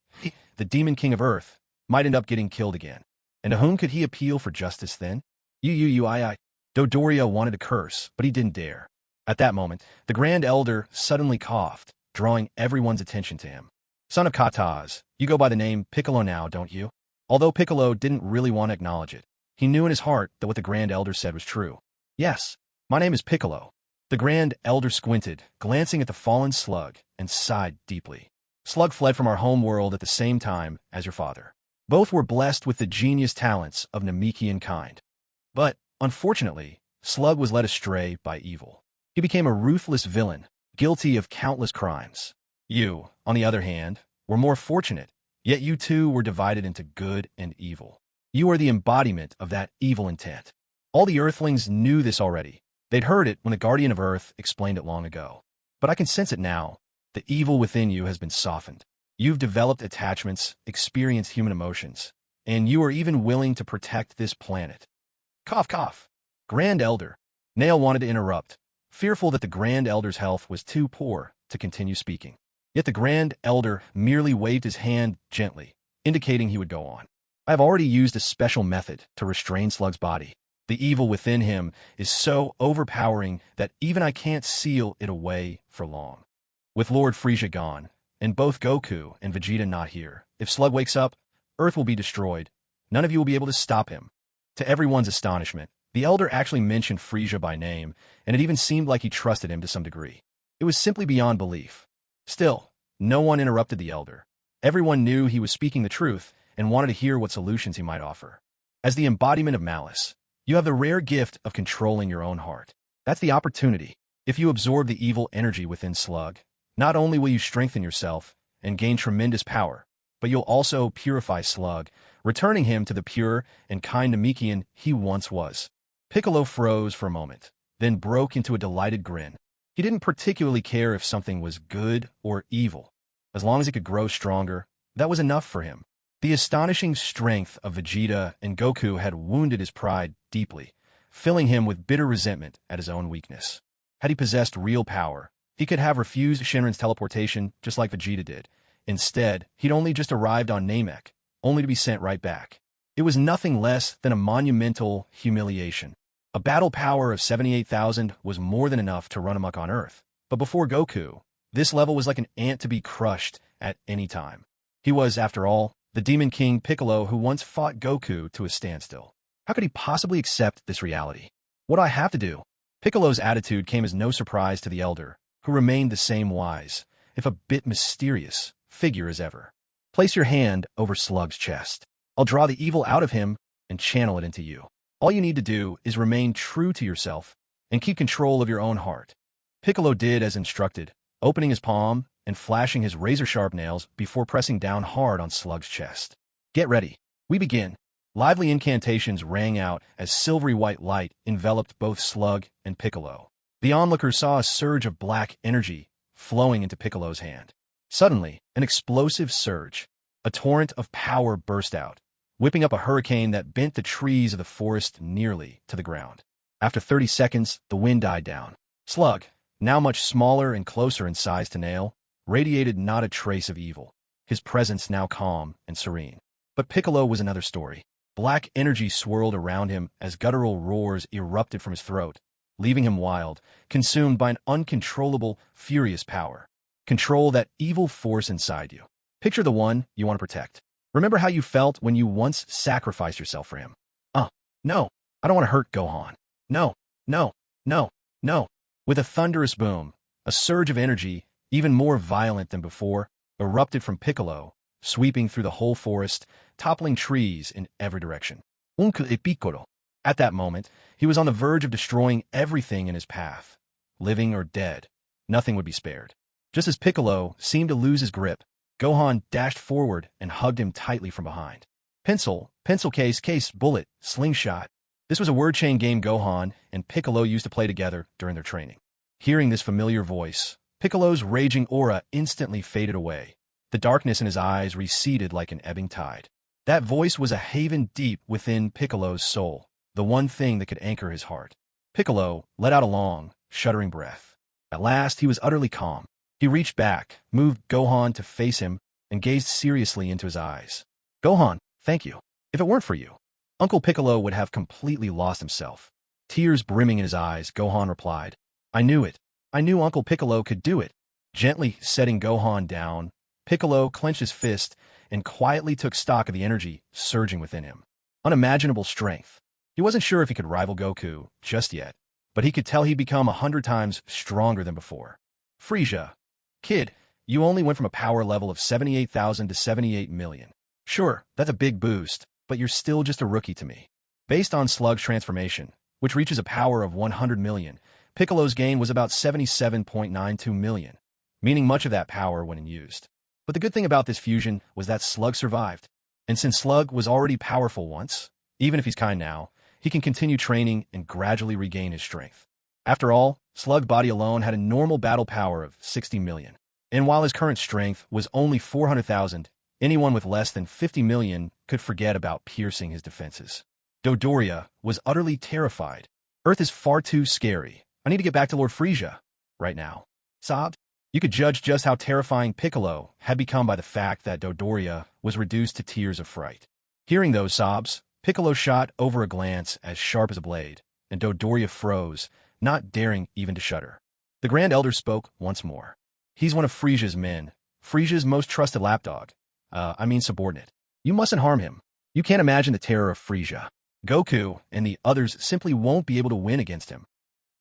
the Demon King of Earth might end up getting killed again. And to whom could he appeal for justice then? I. Dodoria wanted to curse, but he didn't dare. At that moment, the Grand Elder suddenly coughed, drawing everyone's attention to him. "Son of Kataz, you go by the name Piccolo now, don't you?" Although Piccolo didn't really want to acknowledge it, he knew in his heart that what the Grand Elder said was true. "Yes, my name is Piccolo." The Grand Elder squinted, glancing at the fallen Slug, and sighed deeply. "Slug fled from our home world at the same time as your father. Both were blessed with the genius talents of Namekian kind. But, unfortunately, Slug was led astray by evil. He became a ruthless villain, guilty of countless crimes. You, on the other hand, were more fortunate, yet you too were divided into good and evil. You are the embodiment of that evil intent. All the Earthlings knew this already. They'd heard it when the Guardian of Earth explained it long ago. But I can sense it now. The evil within you has been softened. You've developed attachments, experienced human emotions, and you are even willing to protect this planet." Cough, cough. Grand Elder. Nail wanted to interrupt, fearful that the Grand Elder's health was too poor to continue speaking. Yet the Grand Elder merely waved his hand gently, indicating he would go on. "I have already used a special method to restrain Slug's body. The evil within him is so overpowering that even I can't seal it away for long. With Lord Frieza gone, and both Goku and Vegeta not here, if Slug wakes up, Earth will be destroyed. None of you will be able to stop him." To everyone's astonishment, The elder actually mentioned Frieza by name, and it even seemed like he trusted him to some degree. It was simply beyond belief. Still, no one interrupted the elder. Everyone knew he was speaking the truth and wanted to hear what solutions he might offer. As the embodiment of malice, you have the rare gift of controlling your own heart. That's the opportunity. If you absorb the evil energy within Slug, not only will you strengthen yourself and gain tremendous power, but you'll also purify Slug, returning him to the pure and kind Namekian he once was. Piccolo froze for a moment, then broke into a delighted grin. He didn't particularly care if something was good or evil. As long as it could grow stronger, that was enough for him. The astonishing strength of Vegeta and Goku had wounded his pride deeply, filling him with bitter resentment at his own weakness. Had he possessed real power, he could have refused Shinran's teleportation just like Vegeta did. Instead, he'd only just arrived on Namek, only to be sent right back. It was nothing less than a monumental humiliation. A battle power of 78,000 was more than enough to run amok on Earth. But before Goku, this level was like an ant to be crushed at any time. He was, after all, the Demon King Piccolo who once fought Goku to a standstill. How could he possibly accept this reality? What do I have to do? Piccolo's attitude came as no surprise to the elder, who remained the same wise, if a bit mysterious, figure as ever. Place your hand over Slug's chest. I'll draw the evil out of him and channel it into you. All you need to do is remain true to yourself and keep control of your own heart. Piccolo did as instructed, opening his palm and flashing his razor-sharp nails before pressing down hard on Slug's chest. Get ready. We begin. Lively incantations rang out as silvery white light enveloped both Slug and Piccolo. The onlookers saw a surge of black energy flowing into Piccolo's hand. Suddenly, an explosive surge. A torrent of power burst out, whipping up a hurricane that bent the trees of the forest nearly to the ground. After 30 seconds, the wind died down. Slug, now much smaller and closer in size to Nail, radiated not a trace of evil, his presence now calm and serene. But Piccolo was another story. Black energy swirled around him as guttural roars erupted from his throat, leaving him wild, consumed by an uncontrollable, furious power. Control that evil force inside you. Picture the one you want to protect. Remember how you felt when you once sacrificed yourself for him. No, I don't want to hurt Gohan. No, no, no, no. With a thunderous boom, a surge of energy, even more violent than before, erupted from Piccolo, sweeping through the whole forest, toppling trees in every direction. Uncle e Piccolo. At that moment, he was on the verge of destroying everything in his path. Living or dead, nothing would be spared. Just as Piccolo seemed to lose his grip, Gohan dashed forward and hugged him tightly from behind. Pencil case, bullet, slingshot. This was a word chain game Gohan and Piccolo used to play together during their training. Hearing this familiar voice, Piccolo's raging aura instantly faded away. The darkness in his eyes receded like an ebbing tide. That voice was a haven deep within Piccolo's soul, the one thing that could anchor his heart. Piccolo let out a long, shuddering breath. At last, he was utterly calm. He reached back, moved Gohan to face him, and gazed seriously into his eyes. Gohan, thank you. If it weren't for you, Uncle Piccolo would have completely lost himself. Tears brimming in his eyes, Gohan replied, I knew it. I knew Uncle Piccolo could do it. Gently setting Gohan down, Piccolo clenched his fist and quietly took stock of the energy surging within him. Unimaginable strength. He wasn't sure if he could rival Goku just yet, but he could tell he'd become 100 times stronger than before. Frieza, kid, you only went from a power level of 78,000 to 78 million. Sure, that's a big boost, but you're still just a rookie to me. Based on Slug's transformation, which reaches a power of 100 million, Piccolo's gain was about 77.92 million, meaning much of that power when used. But the good thing about this fusion was that Slug survived. And since Slug was already powerful once, even if he's kind now, he can continue training and gradually regain his strength. After all, Slug's body alone had a normal battle power of 60 million. And while his current strength was only 400,000, anyone with less than 50 million could forget about piercing his defenses. Dodoria was utterly terrified. Earth is far too scary. I need to get back to Lord Frieza right now. Sobbed. You could judge just how terrifying Piccolo had become by the fact that Dodoria was reduced to tears of fright. Hearing those sobs, Piccolo shot over a glance as sharp as a blade, and Dodoria froze, not daring even to shudder. The Grand Elder spoke once more. He's one of Frieza's men, Frieza's most trusted lapdog. Subordinate. You mustn't harm him. You can't imagine the terror of Frieza. Goku and the others simply won't be able to win against him.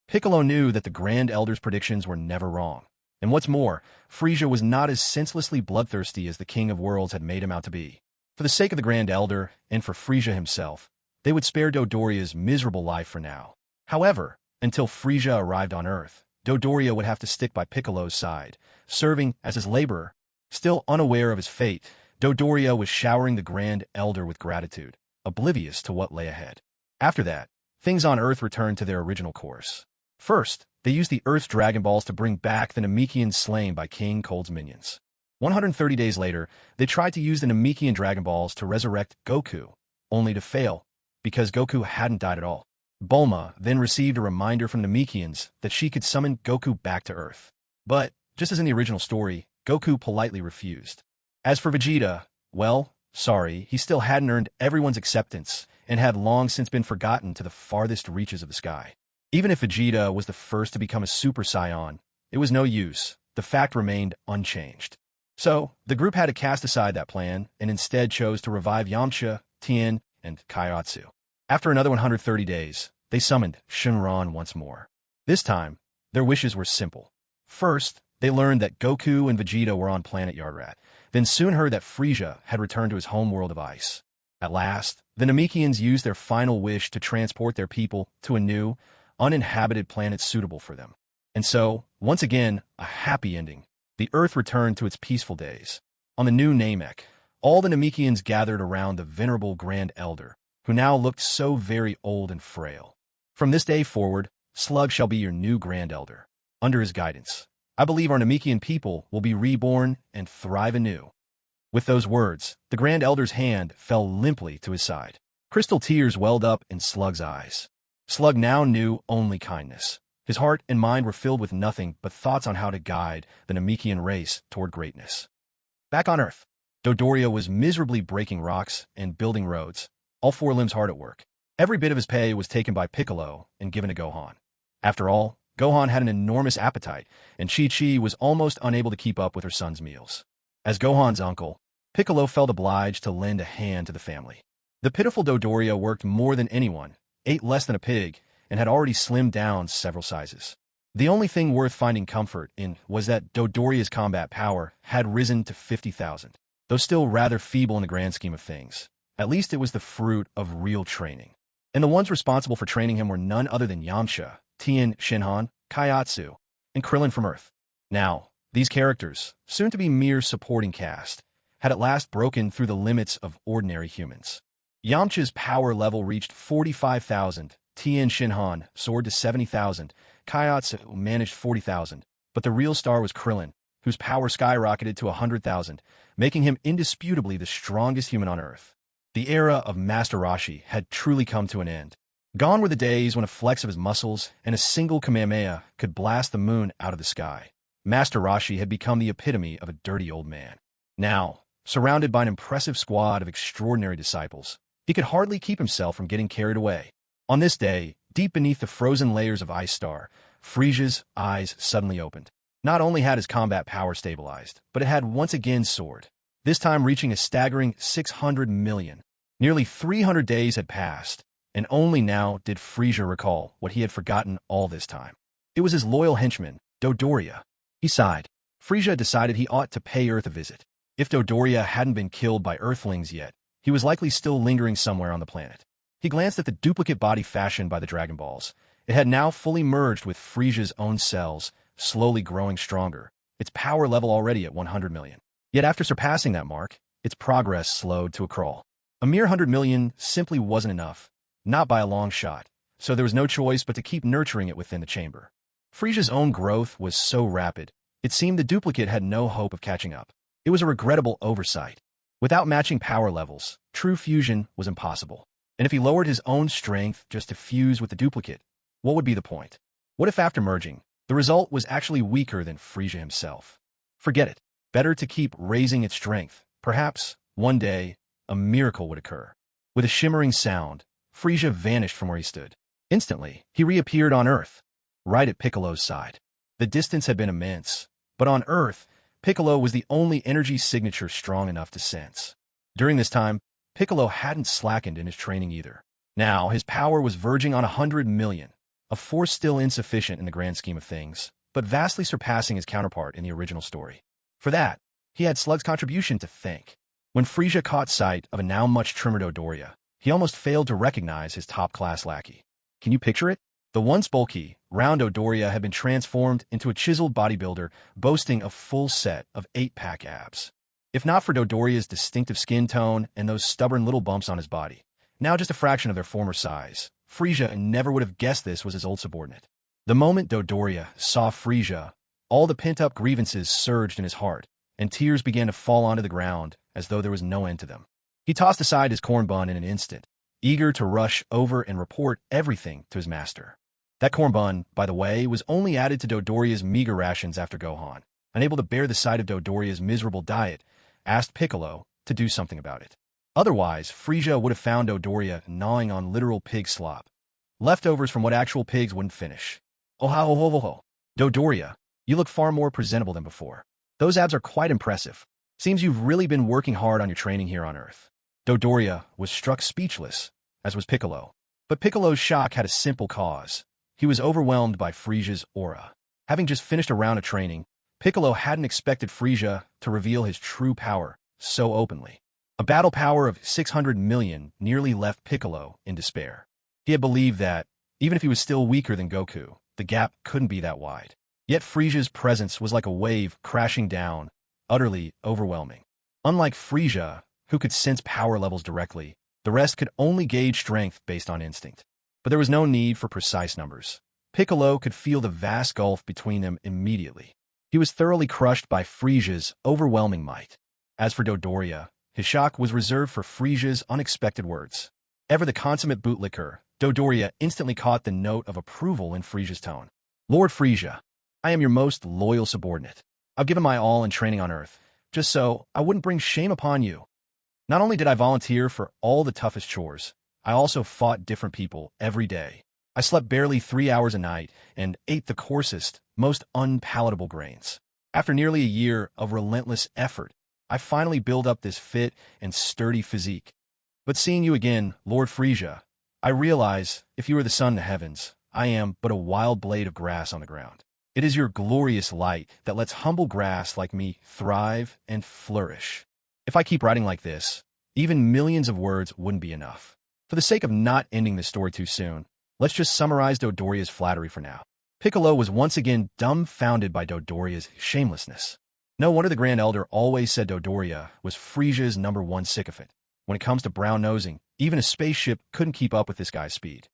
Piccolo knew that the Grand Elder's predictions were never wrong. And what's more, Frieza was not as senselessly bloodthirsty as the King of Worlds had made him out to be. For the sake of the Grand Elder, and for Frieza himself, they would spare Dodoria's miserable life for now. However, until Frieza arrived on Earth, Dodoria would have to stick by Piccolo's side, serving as his laborer. Still unaware of his fate, Dodoria was showering the Grand Elder with gratitude, oblivious to what lay ahead. After that, things on Earth returned to their original course. First, they used the Earth's Dragon Balls to bring back the Namekians slain by King Cold's minions. 130 days later, they tried to use the Namekian Dragon Balls to resurrect Goku, only to fail, because Goku hadn't died at all. Bulma then received a reminder from Namekians that she could summon Goku back to Earth. But, just as in the original story, Goku politely refused. As for Vegeta, well, sorry, he still hadn't earned everyone's acceptance and had long since been forgotten to the farthest reaches of the sky. Even if Vegeta was the first to become a Super Saiyan, it was no use. The fact remained unchanged. So, the group had to cast aside that plan and instead chose to revive Yamcha, Tien, and Kaiotsu. After another 130 days, they summoned Shenron once more. This time, their wishes were simple. First, they learned that Goku and Vegeta were on planet Yardrat, then soon heard that Frieza had returned to his home world of ice. At last, the Namekians used their final wish to transport their people to a new, uninhabited planet suitable for them. And so, once again, a happy ending. The Earth returned to its peaceful days. On the new Namek, all the Namekians gathered around the venerable Grand Elder, who now looked so very old and frail. From this day forward, Slug shall be your new Grand Elder. Under his guidance, I believe our Namekian people will be reborn and thrive anew. With those words, the Grand Elder's hand fell limply to his side. Crystal tears welled up in Slug's eyes. Slug now knew only kindness. His heart and mind were filled with nothing but thoughts on how to guide the Namekian race toward greatness. Back on Earth, Dodoria was miserably breaking rocks and building roads, all four limbs hard at work. Every bit of his pay was taken by Piccolo and given to Gohan. After all, Gohan had an enormous appetite, and Chi-Chi was almost unable to keep up with her son's meals. As Gohan's uncle, Piccolo felt obliged to lend a hand to the family. The pitiful Dodoria worked more than anyone, ate less than a pig, and had already slimmed down several sizes. The only thing worth finding comfort in was that Dodoria's combat power had risen to 50,000. Though still rather feeble in the grand scheme of things, at least it was the fruit of real training. And the ones responsible for training him were none other than Yamcha, Tien, Shinhan, Kaiotsu, and Krillin from Earth. Now, these characters, soon to be mere supporting cast, had at last broken through the limits of ordinary humans. Yamcha's power level reached 45,000, Tien Shinhan soared to 70,000, Kaiotsu managed 40,000, but the real star was Krillin, whose power skyrocketed to 100,000, making him indisputably the strongest human on Earth. The era of Master Roshi had truly come to an end. Gone were the days when a flex of his muscles and a single Kamehameha could blast the moon out of the sky. Master Roshi had become the epitome of a dirty old man. Now, surrounded by an impressive squad of extraordinary disciples, he could hardly keep himself from getting carried away. On this day, deep beneath the frozen layers of Ice Star, Frieza's eyes suddenly opened. Not only had his combat power stabilized, but it had once again soared, this time reaching a staggering 600 million. Nearly 300 days had passed, and only now did Frieza recall what he had forgotten all this time. It was his loyal henchman, Dodoria. He sighed. Frieza decided he ought to pay Earth a visit. If Dodoria hadn't been killed by Earthlings yet, he was likely still lingering somewhere on the planet. He glanced at the duplicate body fashioned by the Dragon Balls. It had now fully merged with Frieza's own cells, slowly growing stronger, its power level already at 100 million. Yet after surpassing that mark, its progress slowed to a crawl. A mere 100 million simply wasn't enough, not by a long shot, so there was no choice but to keep nurturing it within the chamber. Frieza's own growth was so rapid, it seemed the duplicate had no hope of catching up. It was a regrettable oversight. Without matching power levels, true fusion was impossible. And if he lowered his own strength just to fuse with the duplicate, what would be the point? What if after merging, the result was actually weaker than Frieza himself? Forget it. Better to keep raising its strength. Perhaps, one day, a miracle would occur. With a shimmering sound, Frieza vanished from where he stood. Instantly, he reappeared on Earth, right at Piccolo's side. The distance had been immense, but on Earth, Piccolo was the only energy signature strong enough to sense. During this time, Piccolo hadn't slackened in his training either. Now, his power was verging on 100 million, a force still insufficient in the grand scheme of things, but vastly surpassing his counterpart in the original story. For that, he had Slug's contribution to thank. When Frieza caught sight of a now much trimmer Dodoria, he almost failed to recognize his top-class lackey. Can you picture it? The once bulky, round Dodoria had been transformed into a chiseled bodybuilder boasting a full set of 8-pack abs. If not for Dodoria's distinctive skin tone and those stubborn little bumps on his body, now just a fraction of their former size, Frieza never would have guessed this was his old subordinate. The moment Dodoria saw Frieza, all the pent-up grievances surged in his heart, and tears began to fall onto the ground as though there was no end to them. He tossed aside his corn bun in an instant, eager to rush over and report everything to his master. That corn bun, by the way, was only added to Dodoria's meager rations after Gohan, unable to bear the sight of Dodoria's miserable diet, asked Piccolo to do something about it. Otherwise, Frieza would have found Dodoria gnawing on literal pig slop, leftovers from what actual pigs wouldn't finish. Oh ho ho ho ho. Dodoria, you look far more presentable than before. Those abs are quite impressive. Seems you've really been working hard on your training here on Earth. Dodoria was struck speechless, as was Piccolo. But Piccolo's shock had a simple cause. He was overwhelmed by Frieza's aura. Having just finished a round of training, Piccolo hadn't expected Frieza to reveal his true power so openly. A battle power of 600 million nearly left Piccolo in despair. He had believed that, even if he was still weaker than Goku, the gap couldn't be that wide. Yet Frieza's presence was like a wave crashing down, utterly overwhelming. Unlike Frieza, who could sense power levels directly, the rest could only gauge strength based on instinct. But there was no need for precise numbers. Piccolo could feel the vast gulf between them immediately. He was thoroughly crushed by Frieza's overwhelming might. As for Dodoria, his shock was reserved for Frieza's unexpected words. Ever the consummate bootlicker, Dodoria instantly caught the note of approval in Frieza's tone. Lord Frieza, I am your most loyal subordinate. I've given my all in training on Earth, just so I wouldn't bring shame upon you. Not only did I volunteer for all the toughest chores, I also fought different people every day. I slept barely 3 hours a night and ate the coarsest, most unpalatable grains. After nearly a year of relentless effort, I finally built up this fit and sturdy physique. But seeing you again, Lord Frieza, I realize, if you are the sun in the heavens, I am but a wild blade of grass on the ground. It is your glorious light that lets humble grass like me thrive and flourish. If I keep writing like this, even millions of words wouldn't be enough. For the sake of not ending this story too soon, let's just summarize Dodoria's flattery for now. Piccolo was once again dumbfounded by Dodoria's shamelessness. No wonder the Grand Elder always said Dodoria was Frieza's #1 sycophant. When it comes to brown-nosing, even a spaceship couldn't keep up with this guy's speed.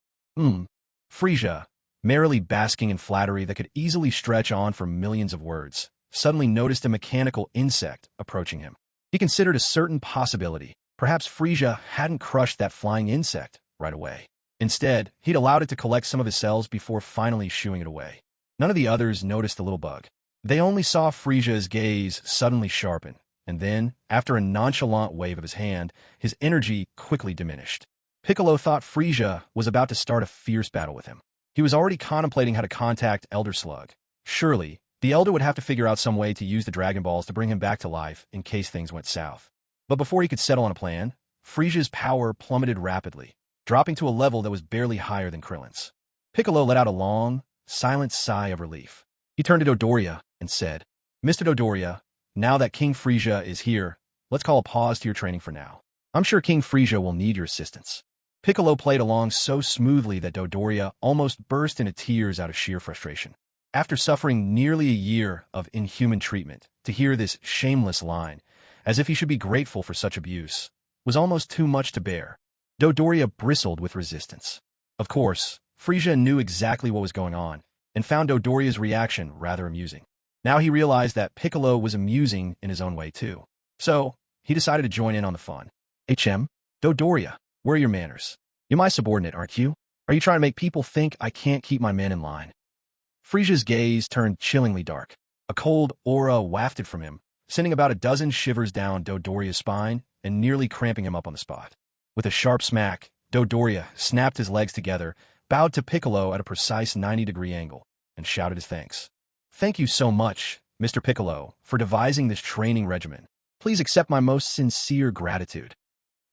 Frieza, merrily basking in flattery that could easily stretch on for millions of words, suddenly noticed a mechanical insect approaching him. He considered a certain possibility. Perhaps Frieza hadn't crushed that flying insect right away. Instead, he'd allowed it to collect some of his cells before finally shooing it away. None of the others noticed the little bug. They only saw Frieza's gaze suddenly sharpen, and then, after a nonchalant wave of his hand, his energy quickly diminished. Piccolo thought Frieza was about to start a fierce battle with him. He was already contemplating how to contact Elder Slug. Surely, the Elder would have to figure out some way to use the Dragon Balls to bring him back to life in case things went south. But before he could settle on a plan, Frieza's power plummeted rapidly, dropping to a level that was barely higher than Krillin's. Piccolo let out a long, silent sigh of relief. He turned to Dodoria and said, Mr. Dodoria, now that King Frieza is here, let's call a pause to your training for now. I'm sure King Frieza will need your assistance. Piccolo played along so smoothly that Dodoria almost burst into tears out of sheer frustration. After suffering nearly a year of inhuman treatment, to hear this shameless line, as if he should be grateful for such abuse, was almost too much to bear. Dodoria bristled with resistance. Of course, Frieza knew exactly what was going on, and found Dodoria's reaction rather amusing. Now he realized that Piccolo was amusing in his own way too. So, he decided to join in on the fun. Dodoria, where are your manners? You're my subordinate, aren't you? Are you trying to make people think I can't keep my men in line? Frieza's gaze turned chillingly dark. A cold aura wafted from him, sending about a dozen shivers down Dodoria's spine and nearly cramping him up on the spot. With a sharp smack, Dodoria snapped his legs together, bowed to Piccolo at a precise 90-degree angle, and shouted his thanks. Thank you so much, Mr. Piccolo, for devising this training regimen. Please accept my most sincere gratitude.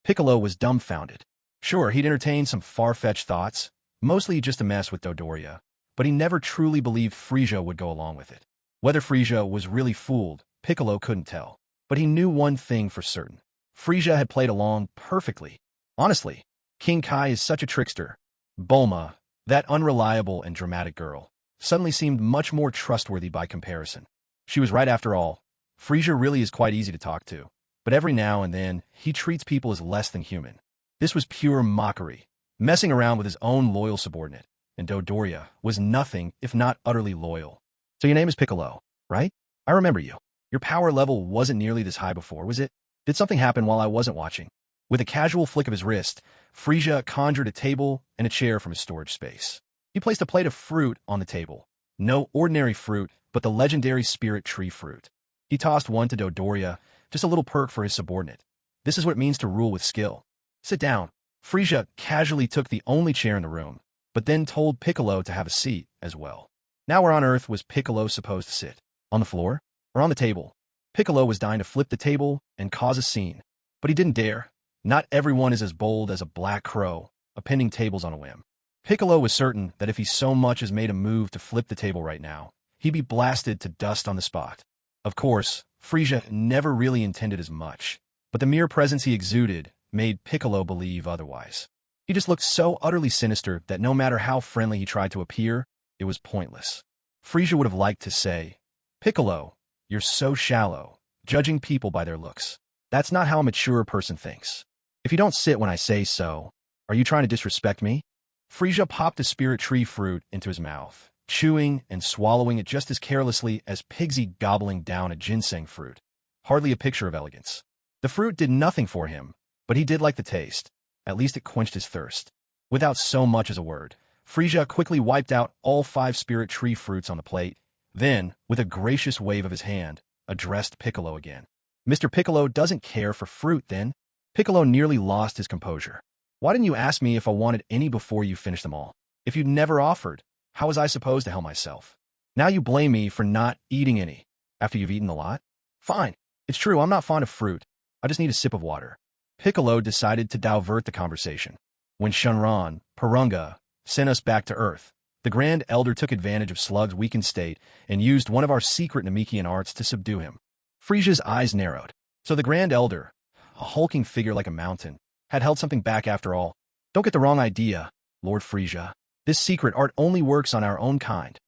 Piccolo was dumbfounded. Sure, he'd entertained some far-fetched thoughts, mostly just to mess with Dodoria, but he never truly believed Frieza would go along with it. Whether Frieza was really fooled, Piccolo couldn't tell. But he knew one thing for certain. Frieza had played along perfectly. Honestly, King Kai is such a trickster. Bulma, that unreliable and dramatic girl, suddenly seemed much more trustworthy by comparison. She was right after all. Frieza really is quite easy to talk to, but every now and then, he treats people as less than human. This was pure mockery, messing around with his own loyal subordinate, and Dodoria was nothing if not utterly loyal. So your name is Piccolo, right? I remember you. Your power level wasn't nearly this high before, was it? Did something happen while I wasn't watching? With a casual flick of his wrist, Frieza conjured a table and a chair from his storage space. He placed a plate of fruit on the table. No ordinary fruit, but the legendary spirit tree fruit. He tossed one to Dodoria, just a little perk for his subordinate. This is what it means to rule with skill. Sit down. Frieza casually took the only chair in the room, but then told Piccolo to have a seat as well. Now where on earth was Piccolo supposed to sit? On the floor? Or on the table? Piccolo was dying to flip the table and cause a scene, but he didn't dare. Not everyone is as bold as a black crow, appending tables on a whim. Piccolo was certain that if he so much as made a move to flip the table right now, he'd be blasted to dust on the spot. Of course, Frieza never really intended as much, but the mere presence he exuded made Piccolo believe otherwise. He just looked so utterly sinister that no matter how friendly he tried to appear, it was pointless. Frieza would have liked to say, "Piccolo, you're so shallow, judging people by their looks. That's not how a mature person thinks. If you don't sit when I say so, are you trying to disrespect me?" Frieza popped a spirit tree fruit into his mouth, chewing and swallowing it just as carelessly as Pigsy gobbling down a ginseng fruit. Hardly a picture of elegance. The fruit did nothing for him, but he did like the taste. At least it quenched his thirst. Without so much as a word, Frieza quickly wiped out all 5 spirit tree fruits on the plate, then, with a gracious wave of his hand, addressed Piccolo again. "Mr. Piccolo doesn't care for fruit, then?" Piccolo nearly lost his composure. "Why didn't you ask me if I wanted any before you finished them all? If you'd never offered, how was I supposed to help myself? Now you blame me for not eating any, after you've eaten a lot? Fine. It's true, I'm not fond of fruit. I just need a sip of water." Piccolo decided to divert the conversation. When Shenron, Porunga, sent us back to Earth, the Grand Elder took advantage of Slug's weakened state and used one of our secret Namekian arts to subdue him. Frieza's eyes narrowed. So the Grand Elder, a hulking figure like a mountain, had held something back after all. Don't get the wrong idea, Lord Frieza. This secret art only works on our own kind.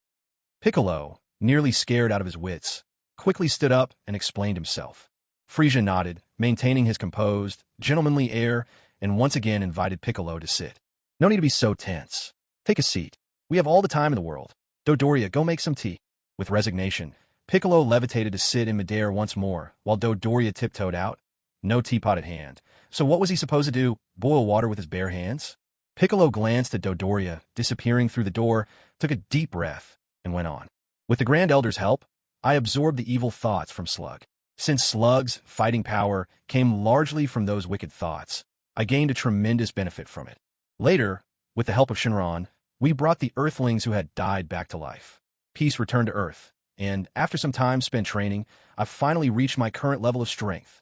Piccolo, nearly scared out of his wits, quickly stood up and explained himself. Frieza nodded, maintaining his composed, gentlemanly air, and once again invited Piccolo to sit. "No need to be so tense. Take a seat. We have all the time in the world. Dodoria, go make some tea." With resignation, Piccolo levitated to sit in midair once more, while Dodoria tiptoed out. No teapot at hand. So what was he supposed to do, boil water with his bare hands? Piccolo glanced at Dodoria, disappearing through the door, took a deep breath, and went on. "With the Grand Elder's help, I absorbed the evil thoughts from Slug. Since Slug's fighting power came largely from those wicked thoughts, I gained a tremendous benefit from it. Later, with the help of Shenron, we brought the Earthlings who had died back to life. Peace returned to Earth, and after some time spent training, I finally reached my current level of strength."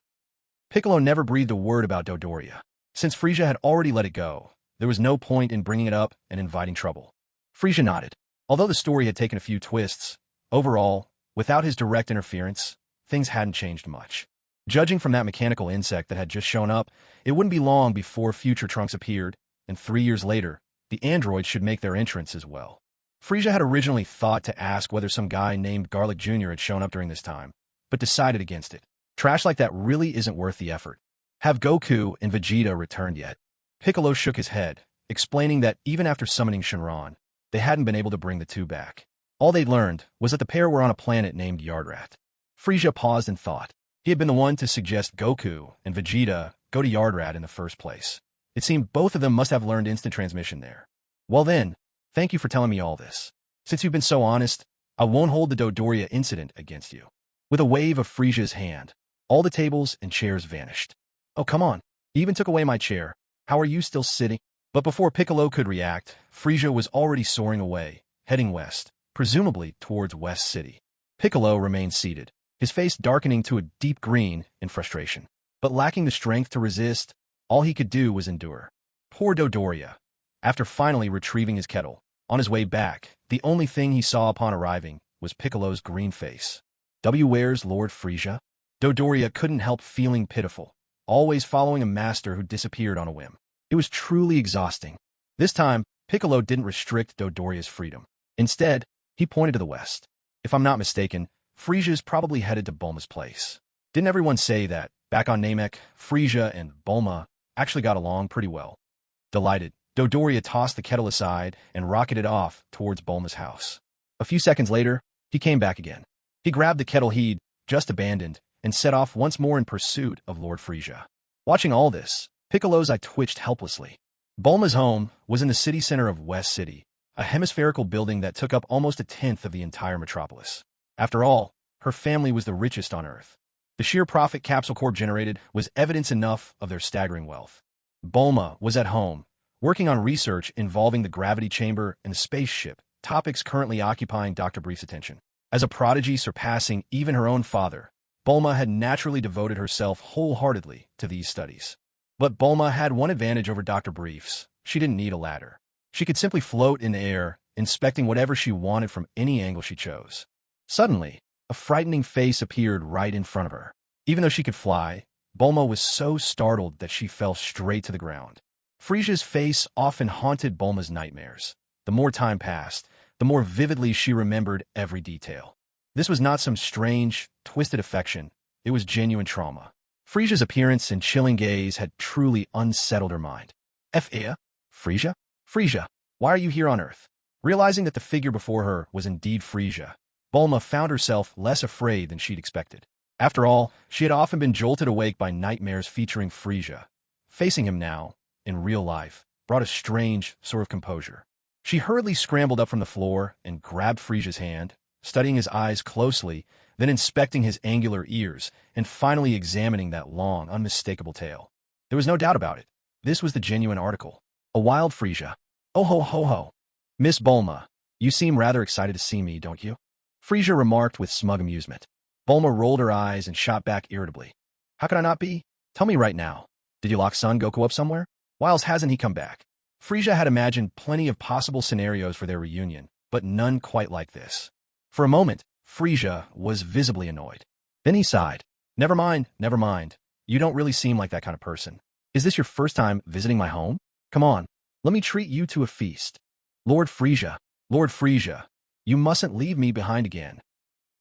Piccolo never breathed a word about Dodoria. Since Frieza had already let it go, there was no point in bringing it up and inviting trouble. Frieza nodded. Although the story had taken a few twists, overall, without his direct interference, things hadn't changed much. Judging from that mechanical insect that had just shown up, it wouldn't be long before future Trunks appeared, and 3 years later, the androids should make their entrance as well. Frieza had originally thought to ask whether some guy named Garlic Jr. had shown up during this time, but decided against it. Trash like that really isn't worth the effort. Have Goku and Vegeta returned yet? Piccolo shook his head, explaining that even after summoning Shenron, they hadn't been able to bring the two back. All they'd learned was that the pair were on a planet named Yardrat. Frieza paused and thought. He had been the one to suggest Goku and Vegeta go to Yardrat in the first place. It seemed both of them must have learned instant transmission there. Well then, thank you for telling me all this. Since you've been so honest, I won't hold the Dodoria incident against you. With a wave of Frieza's hand, all the tables and chairs vanished. Oh, come on. He even took away my chair. How are you still sitting? But before Piccolo could react, Frieza was already soaring away, heading west, presumably towards West City. Piccolo remained seated, his face darkening to a deep green in frustration. But lacking the strength to resist, all he could do was endure. Poor Dodoria. After finally retrieving his kettle, on his way back, the only thing he saw upon arriving was Piccolo's green face. Where's Lord Frieza? Dodoria couldn't help feeling pitiful, always following a master who disappeared on a whim. It was truly exhausting. This time, Piccolo didn't restrict Dodoria's freedom. Instead, he pointed to the west. If I'm not mistaken, Frieza's probably headed to Bulma's place. Didn't everyone say that, back on Namek, Frieza and Bulma actually got along pretty well? Delighted, Dodoria tossed the kettle aside and rocketed off towards Bulma's house. A few seconds later, he came back again. He grabbed the kettle he'd just abandoned and set off once more in pursuit of Lord Frieza. Watching all this, Piccolo's eye twitched helplessly. Bulma's home was in the city center of West City, a hemispherical building that took up almost a tenth of the entire metropolis. After all, her family was the richest on Earth. The sheer profit Capsule Corp generated was evidence enough of their staggering wealth. Bulma was at home, working on research involving the gravity chamber and the spaceship, topics currently occupying Dr. Brief's attention. As a prodigy surpassing even her own father, Bulma had naturally devoted herself wholeheartedly to these studies. But Bulma had one advantage over Dr. Brief's. She didn't need a ladder. She could simply float in the air, inspecting whatever she wanted from any angle she chose. Suddenly, a frightening face appeared right in front of her. Even though she could fly, Bulma was so startled that she fell straight to the ground. Frieza's face often haunted Bulma's nightmares. The more time passed, the more vividly she remembered every detail. This was not some strange, twisted affection. It was genuine trauma. Frieza's appearance and chilling gaze had truly unsettled her mind. Frieza? Frieza, why are you here on Earth? Realizing that the figure before her was indeed Frieza, Bulma found herself less afraid than she'd expected. After all, she had often been jolted awake by nightmares featuring Frieza. Facing him now, in real life, brought a strange sort of composure. She hurriedly scrambled up from the floor and grabbed Frieza's hand, studying his eyes closely, then inspecting his angular ears, and finally examining that long, unmistakable tail. There was no doubt about it. This was the genuine article. A wild Frieza. Oh ho ho ho. Miss Bulma, you seem rather excited to see me, don't you? Frieza remarked with smug amusement. Bulma rolled her eyes and shot back irritably. How could I not be? Tell me right now. Did you lock Son Goku up somewhere? Why else hasn't he come back? Frieza had imagined plenty of possible scenarios for their reunion, but none quite like this. For a moment, Frieza was visibly annoyed. Then he sighed. Never mind. You don't really seem like that kind of person. Is this your first time visiting my home? Come on, let me treat you to a feast. Lord Frieza, you mustn't leave me behind again.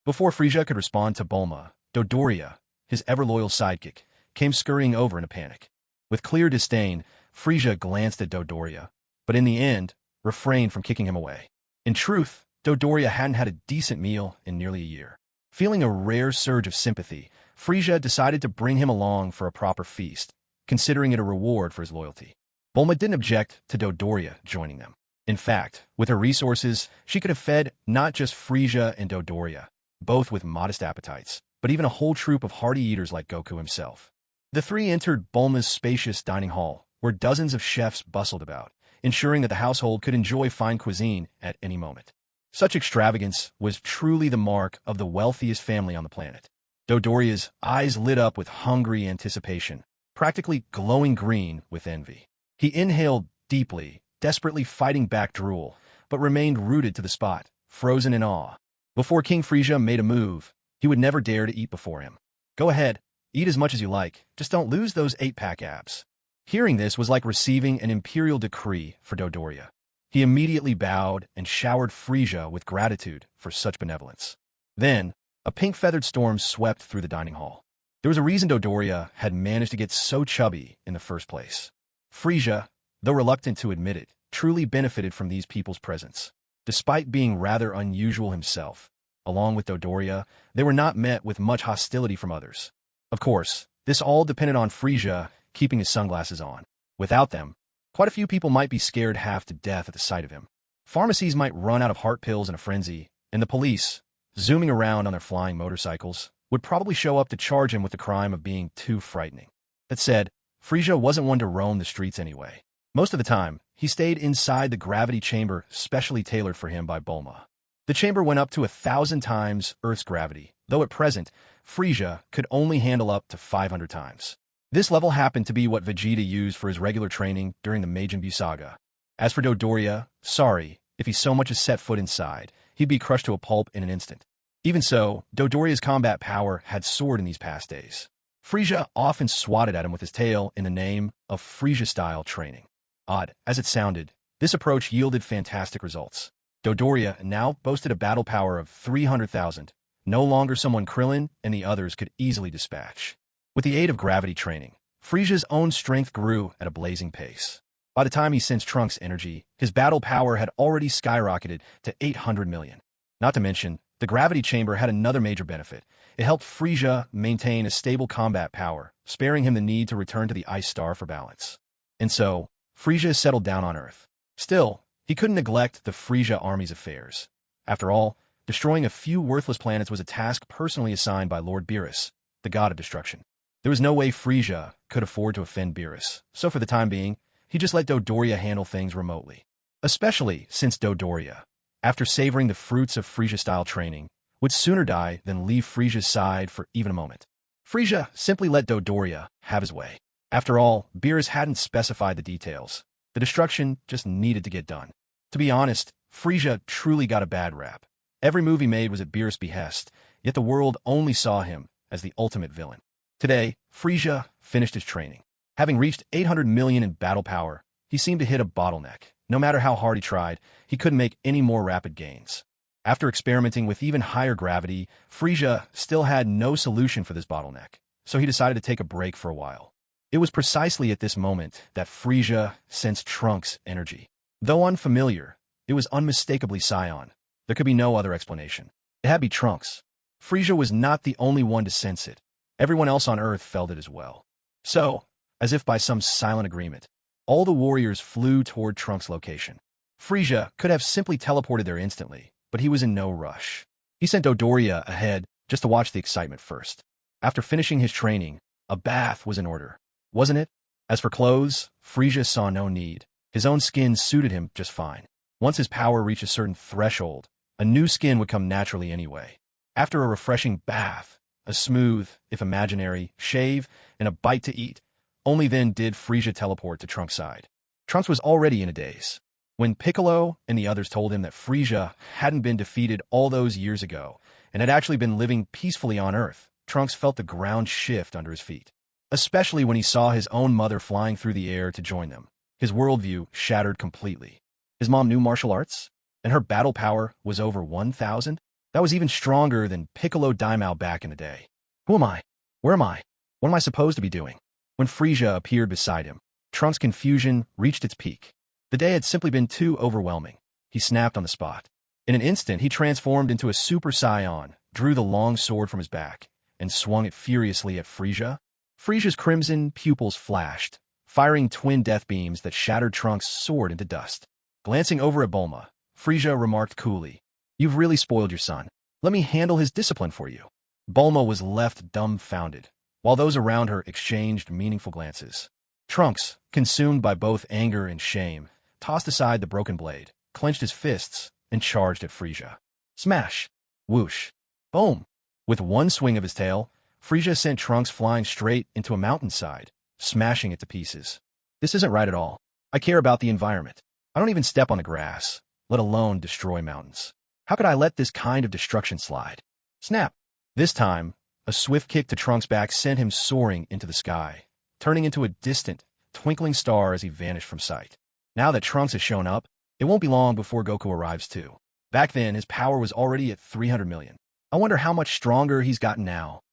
Before Frieza could respond to Bulma, Dodoria, his ever-loyal sidekick, came scurrying over in a panic. With clear disdain, Frieza glanced at Dodoria, but in the end, refrained from kicking him away. In truth, Dodoria hadn't had a decent meal in nearly a year. Feeling a rare surge of sympathy, Frieza decided to bring him along for a proper feast, considering it a reward for his loyalty. Bulma didn't object to Dodoria joining them. In fact, with her resources, she could have fed not just Frieza and Dodoria, both with modest appetites, but even a whole troop of hearty eaters like Goku himself. The three entered Bulma's spacious dining hall, where dozens of chefs bustled about, ensuring that the household could enjoy fine cuisine at any moment. Such extravagance was truly the mark of the wealthiest family on the planet. Dodoria's eyes lit up with hungry anticipation, practically glowing green with envy. He inhaled deeply, desperately fighting back drool, but remained rooted to the spot, frozen in awe. Before King Frieza made a move, he would never dare to eat before him. Go ahead, eat as much as you like, just don't lose those 8-pack abs. Hearing this was like receiving an imperial decree for Dodoria. He immediately bowed and showered Frieza with gratitude for such benevolence. Then, a pink-feathered storm swept through the dining hall. There was a reason Dodoria had managed to get so chubby in the first place. Frieza, though reluctant to admit it, truly benefited from these people's presence. Despite being rather unusual himself, along with Dodoria, they were not met with much hostility from others. Of course, this all depended on Frieza keeping his sunglasses on. Without them, quite a few people might be scared half to death at the sight of him. Pharmacies might run out of heart pills in a frenzy, and the police, zooming around on their flying motorcycles, would probably show up to charge him with the crime of being too frightening. That said, Frieza wasn't one to roam the streets anyway. Most of the time, he stayed inside the gravity chamber specially tailored for him by Bulma. The chamber went up to 1,000 times Earth's gravity, though at present, Frieza could only handle up to 500 times. This level happened to be what Vegeta used for his regular training during the Majin Buu saga. As for Dodoria, sorry, if he so much as set foot inside, he'd be crushed to a pulp in an instant. Even so, Dodoria's combat power had soared in these past days. Frieza often swatted at him with his tail in the name of Frieza-style training. Odd as it sounded, this approach yielded fantastic results. Dodoria now boasted a battle power of 300,000, no longer someone Krillin and the others could easily dispatch. With the aid of gravity training, Frieza's own strength grew at a blazing pace. By the time he sensed Trunks' energy, his battle power had already skyrocketed to 800 million. Not to mention, the gravity chamber had another major benefit. It helped Frieza maintain a stable combat power, sparing him the need to return to the Ice Star for balance. And so, Frieza settled down on Earth. Still, he couldn't neglect the Frieza army's affairs. After all, destroying a few worthless planets was a task personally assigned by Lord Beerus, the god of destruction. There was no way Frieza could afford to offend Beerus, so for the time being, he just let Dodoria handle things remotely. Especially since Dodoria, after savoring the fruits of Frieza-style training, would sooner die than leave Frieza's side for even a moment. Frieza simply let Dodoria have his way. After all, Beerus hadn't specified the details. The destruction just needed to get done. To be honest, Frieza truly got a bad rap. Every move he made was at Beerus' behest, yet the world only saw him as the ultimate villain. Today, Frieza finished his training. Having reached 800 million in battle power, he seemed to hit a bottleneck. No matter how hard he tried, he couldn't make any more rapid gains. After experimenting with even higher gravity, Frieza still had no solution for this bottleneck, so he decided to take a break for a while. It was precisely at this moment that Frieza sensed Trunks' energy. Though unfamiliar, it was unmistakably Saiyan. There could be no other explanation. It had to be Trunks. Frieza was not the only one to sense it. Everyone else on Earth felt it as well. So, as if by some silent agreement, all the warriors flew toward Trunks' location. Frieza could have simply teleported there instantly, but he was in no rush. He sent Dodoria ahead just to watch the excitement first. After finishing his training, a bath was in order, wasn't it? As for clothes, Frieza saw no need. His own skin suited him just fine. Once his power reached a certain threshold, a new skin would come naturally anyway. After a refreshing bath, a smooth, if imaginary, shave, and a bite to eat, only then did Frieza teleport to Trunks' side. Trunks was already in a daze. When Piccolo and the others told him that Frieza hadn't been defeated all those years ago and had actually been living peacefully on Earth, Trunks felt the ground shift under his feet. Especially when he saw his own mother flying through the air to join them. His worldview shattered completely. His mom knew martial arts, and her battle power was over 1,000? That was even stronger than Piccolo Daimao back in the day. Who am I? Where am I? What am I supposed to be doing? When Frieza appeared beside him, Trunks' confusion reached its peak. The day had simply been too overwhelming. He snapped on the spot. In an instant, he transformed into a Super Saiyan, drew the long sword from his back, and swung it furiously at Frieza. Frieza's crimson pupils flashed, firing twin death beams that shattered Trunks' sword into dust. Glancing over at Bulma, Frieza remarked coolly, "You've really spoiled your son. Let me handle his discipline for you." Bulma was left dumbfounded, while those around her exchanged meaningful glances. Trunks, consumed by both anger and shame, tossed aside the broken blade, clenched his fists, and charged at Frieza. Smash! Whoosh! Boom! With one swing of his tail, Frieza sent Trunks flying straight into a mountainside, smashing it to pieces. This isn't right at all. I care about the environment. I don't even step on the grass, let alone destroy mountains. How could I let this kind of destruction slide? Snap! This time, a swift kick to Trunks' back sent him soaring into the sky, turning into a distant, twinkling star as he vanished from sight. Now that Trunks has shown up, it won't be long before Goku arrives too. Back then, his power was already at 300 million. I wonder how much stronger he's gotten now.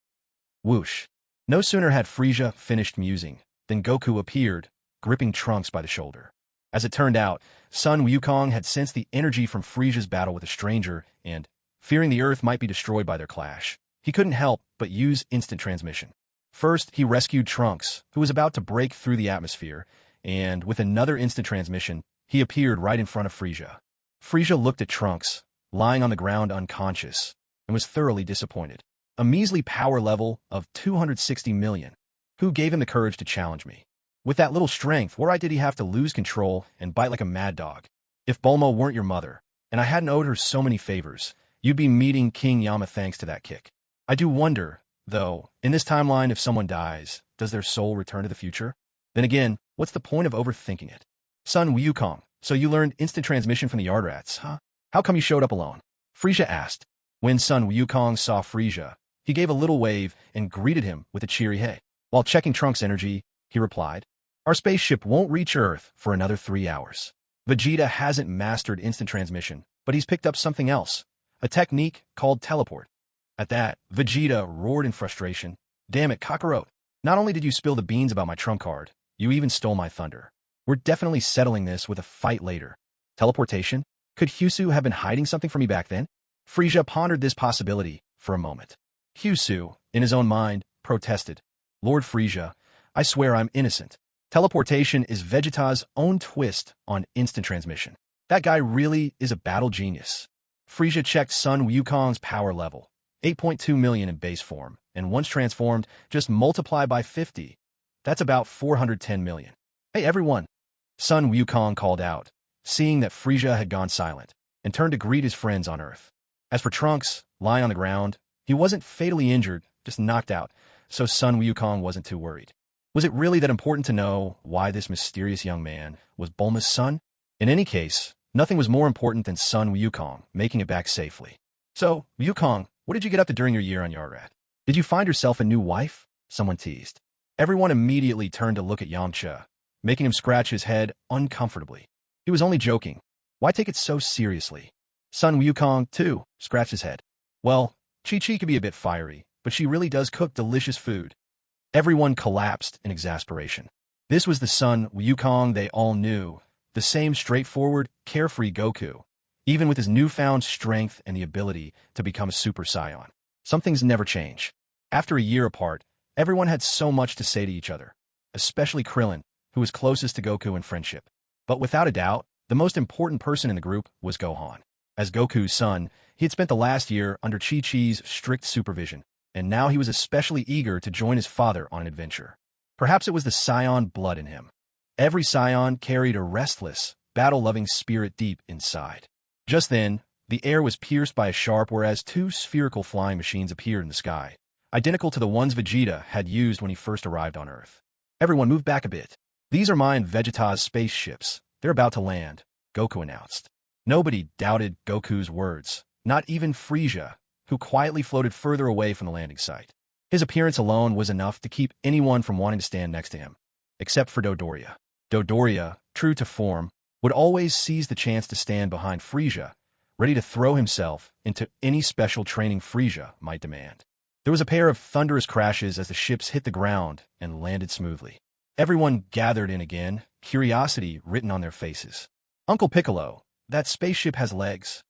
Whoosh! No sooner had Frieza finished musing than Goku appeared, gripping Trunks by the shoulder. As it turned out, Sun Wukong had sensed the energy from Frieza's battle with a stranger and, fearing the Earth might be destroyed by their clash, he couldn't help but use instant transmission. First, he rescued Trunks, who was about to break through the atmosphere, and with another instant transmission, he appeared right in front of Frieza. Frieza looked at Trunks, lying on the ground unconscious, and was thoroughly disappointed. A measly power level of 260 million. Who gave him the courage to challenge me? With that little strength, why did he have to lose control and bite like a mad dog? If Bulma weren't your mother, and I hadn't owed her so many favors, you'd be meeting King Yama thanks to that kick. I do wonder, though, in this timeline if someone dies, does their soul return to the future? Then again, what's the point of overthinking it? Son Wukong, so you learned instant transmission from the Yardrats, huh? How come you showed up alone? Frieza asked. When Son Wukong saw Frieza, he gave a little wave and greeted him with a cheery hey. While checking Trunks' energy, he replied, our spaceship won't reach Earth for another 3 hours. Vegeta hasn't mastered instant transmission, but he's picked up something else, a technique called teleport. At that, Vegeta roared in frustration. Damn it, Kakarot. Not only did you spill the beans about my trump card, you even stole my thunder. We're definitely settling this with a fight later. Teleportation? Could Hyusu have been hiding something from me back then? Frieza pondered this possibility for a moment. Hyusu, in his own mind, protested. Lord Frieza, I swear I'm innocent. Teleportation is Vegeta's own twist on instant transmission. That guy really is a battle genius. Frieza checked Son Wukong's power level, 8.2 million in base form, and once transformed, just multiply by 50. That's about 410 million. Hey everyone! Son Wukong called out, seeing that Frieza had gone silent, and turned to greet his friends on Earth. As for Trunks, lying on the ground, he wasn't fatally injured, just knocked out, so Son Wukong wasn't too worried. Was it really that important to know why this mysterious young man was Bulma's son? In any case, nothing was more important than Son Wukong making it back safely. So, Wukong, what did you get up to during your year on Yardrat? Did you find yourself a new wife? Someone teased. Everyone immediately turned to look at Yamcha, making him scratch his head uncomfortably. He was only joking. Why take it so seriously? Son Wukong, too, scratched his head. Well, Chi-Chi can be a bit fiery, but she really does cook delicious food. Everyone collapsed in exasperation. This was the Son Wukong they all knew, the same straightforward, carefree Goku, even with his newfound strength and the ability to become a Super Saiyan. Some things never change. After a year apart, everyone had so much to say to each other, especially Krillin, who was closest to Goku in friendship. But without a doubt, the most important person in the group was Gohan. As Goku's son, he had spent the last year under Chi-Chi's strict supervision, and now he was especially eager to join his father on an adventure. Perhaps it was the Saiyan blood in him. Every Saiyan carried a restless, battle-loving spirit deep inside. Just then, the air was pierced by a sharp whereas two spherical flying machines appeared in the sky, identical to the ones Vegeta had used when he first arrived on Earth. Everyone move back a bit. These are mine Vegeta's spaceships. They're about to land, Goku announced. Nobody doubted Goku's words, not even Frieza, who quietly floated further away from the landing site. His appearance alone was enough to keep anyone from wanting to stand next to him, except for Dodoria. Dodoria, true to form, would always seize the chance to stand behind Frieza, ready to throw himself into any special training Frieza might demand. There was a pair of thunderous crashes as the ships hit the ground and landed smoothly. Everyone gathered in again, curiosity written on their faces. Uncle Piccolo, that spaceship has legs.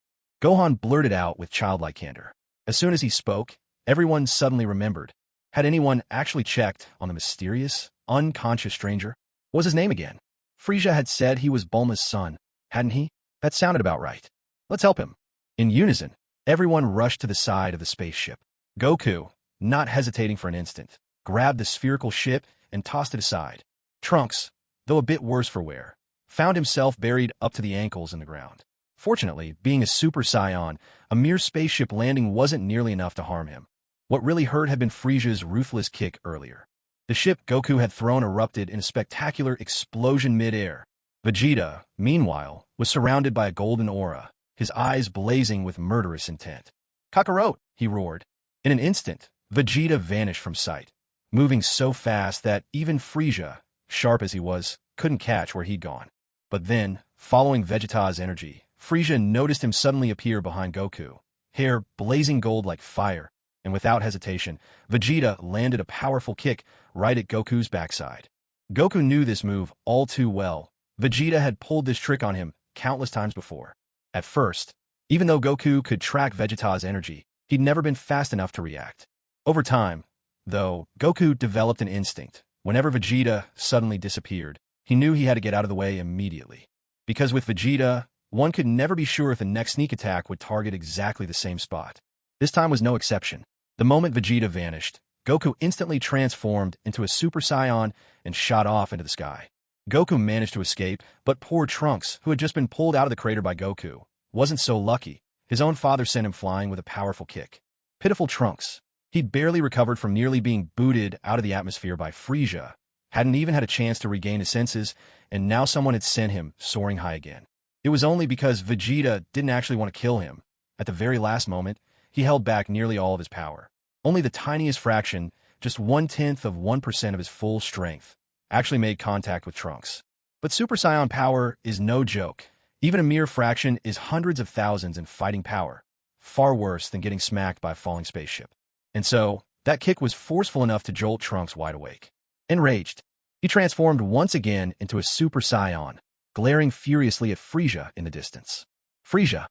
Gohan blurted out with childlike candor. As soon as he spoke, everyone suddenly remembered. Had anyone actually checked on the mysterious, unconscious stranger? What was his name again? Frieza had said he was Bulma's son, hadn't he? That sounded about right. Let's help him. In unison, everyone rushed to the side of the spaceship. Goku, not hesitating for an instant, grabbed the spherical ship and tossed it aside. Trunks, though a bit worse for wear, found himself buried up to the ankles in the ground. Fortunately, being a Super Saiyan, a mere spaceship landing wasn't nearly enough to harm him. What really hurt had been Frieza's ruthless kick earlier. The ship Goku had thrown erupted in a spectacular explosion mid-air. Vegeta, meanwhile, was surrounded by a golden aura, his eyes blazing with murderous intent. Kakarot, he roared. In an instant, Vegeta vanished from sight, moving so fast that even Frieza, sharp as he was, couldn't catch where he'd gone. But then, following Vegeta's energy, Frieza noticed him suddenly appear behind Goku, hair blazing gold like fire, and without hesitation, Vegeta landed a powerful kick right at Goku's backside. Goku knew this move all too well. Vegeta had pulled this trick on him countless times before. At first, even though Goku could track Vegeta's energy, he'd never been fast enough to react. Over time, though, Goku developed an instinct. Whenever Vegeta suddenly disappeared, he knew he had to get out of the way immediately. Because with Vegeta, one could never be sure if the next sneak attack would target exactly the same spot. This time was no exception. The moment Vegeta vanished, Goku instantly transformed into a Super Saiyan and shot off into the sky. Goku managed to escape, but poor Trunks, who had just been pulled out of the crater by Goku, wasn't so lucky. His own father sent him flying with a powerful kick. Pitiful Trunks. He'd barely recovered from nearly being booted out of the atmosphere by Frieza, hadn't even had a chance to regain his senses, and now someone had sent him soaring high again. It was only because Vegeta didn't actually want to kill him. At the very last moment, he held back nearly all of his power. Only the tiniest fraction, just 1/10% of his full strength, actually made contact with Trunks. But Super Saiyan power is no joke. Even a mere fraction is hundreds of thousands in fighting power, far worse than getting smacked by a falling spaceship. And so, that kick was forceful enough to jolt Trunks wide awake. Enraged, he transformed once again into a Super Saiyan, glaring furiously at Frieza in the distance. Frieza,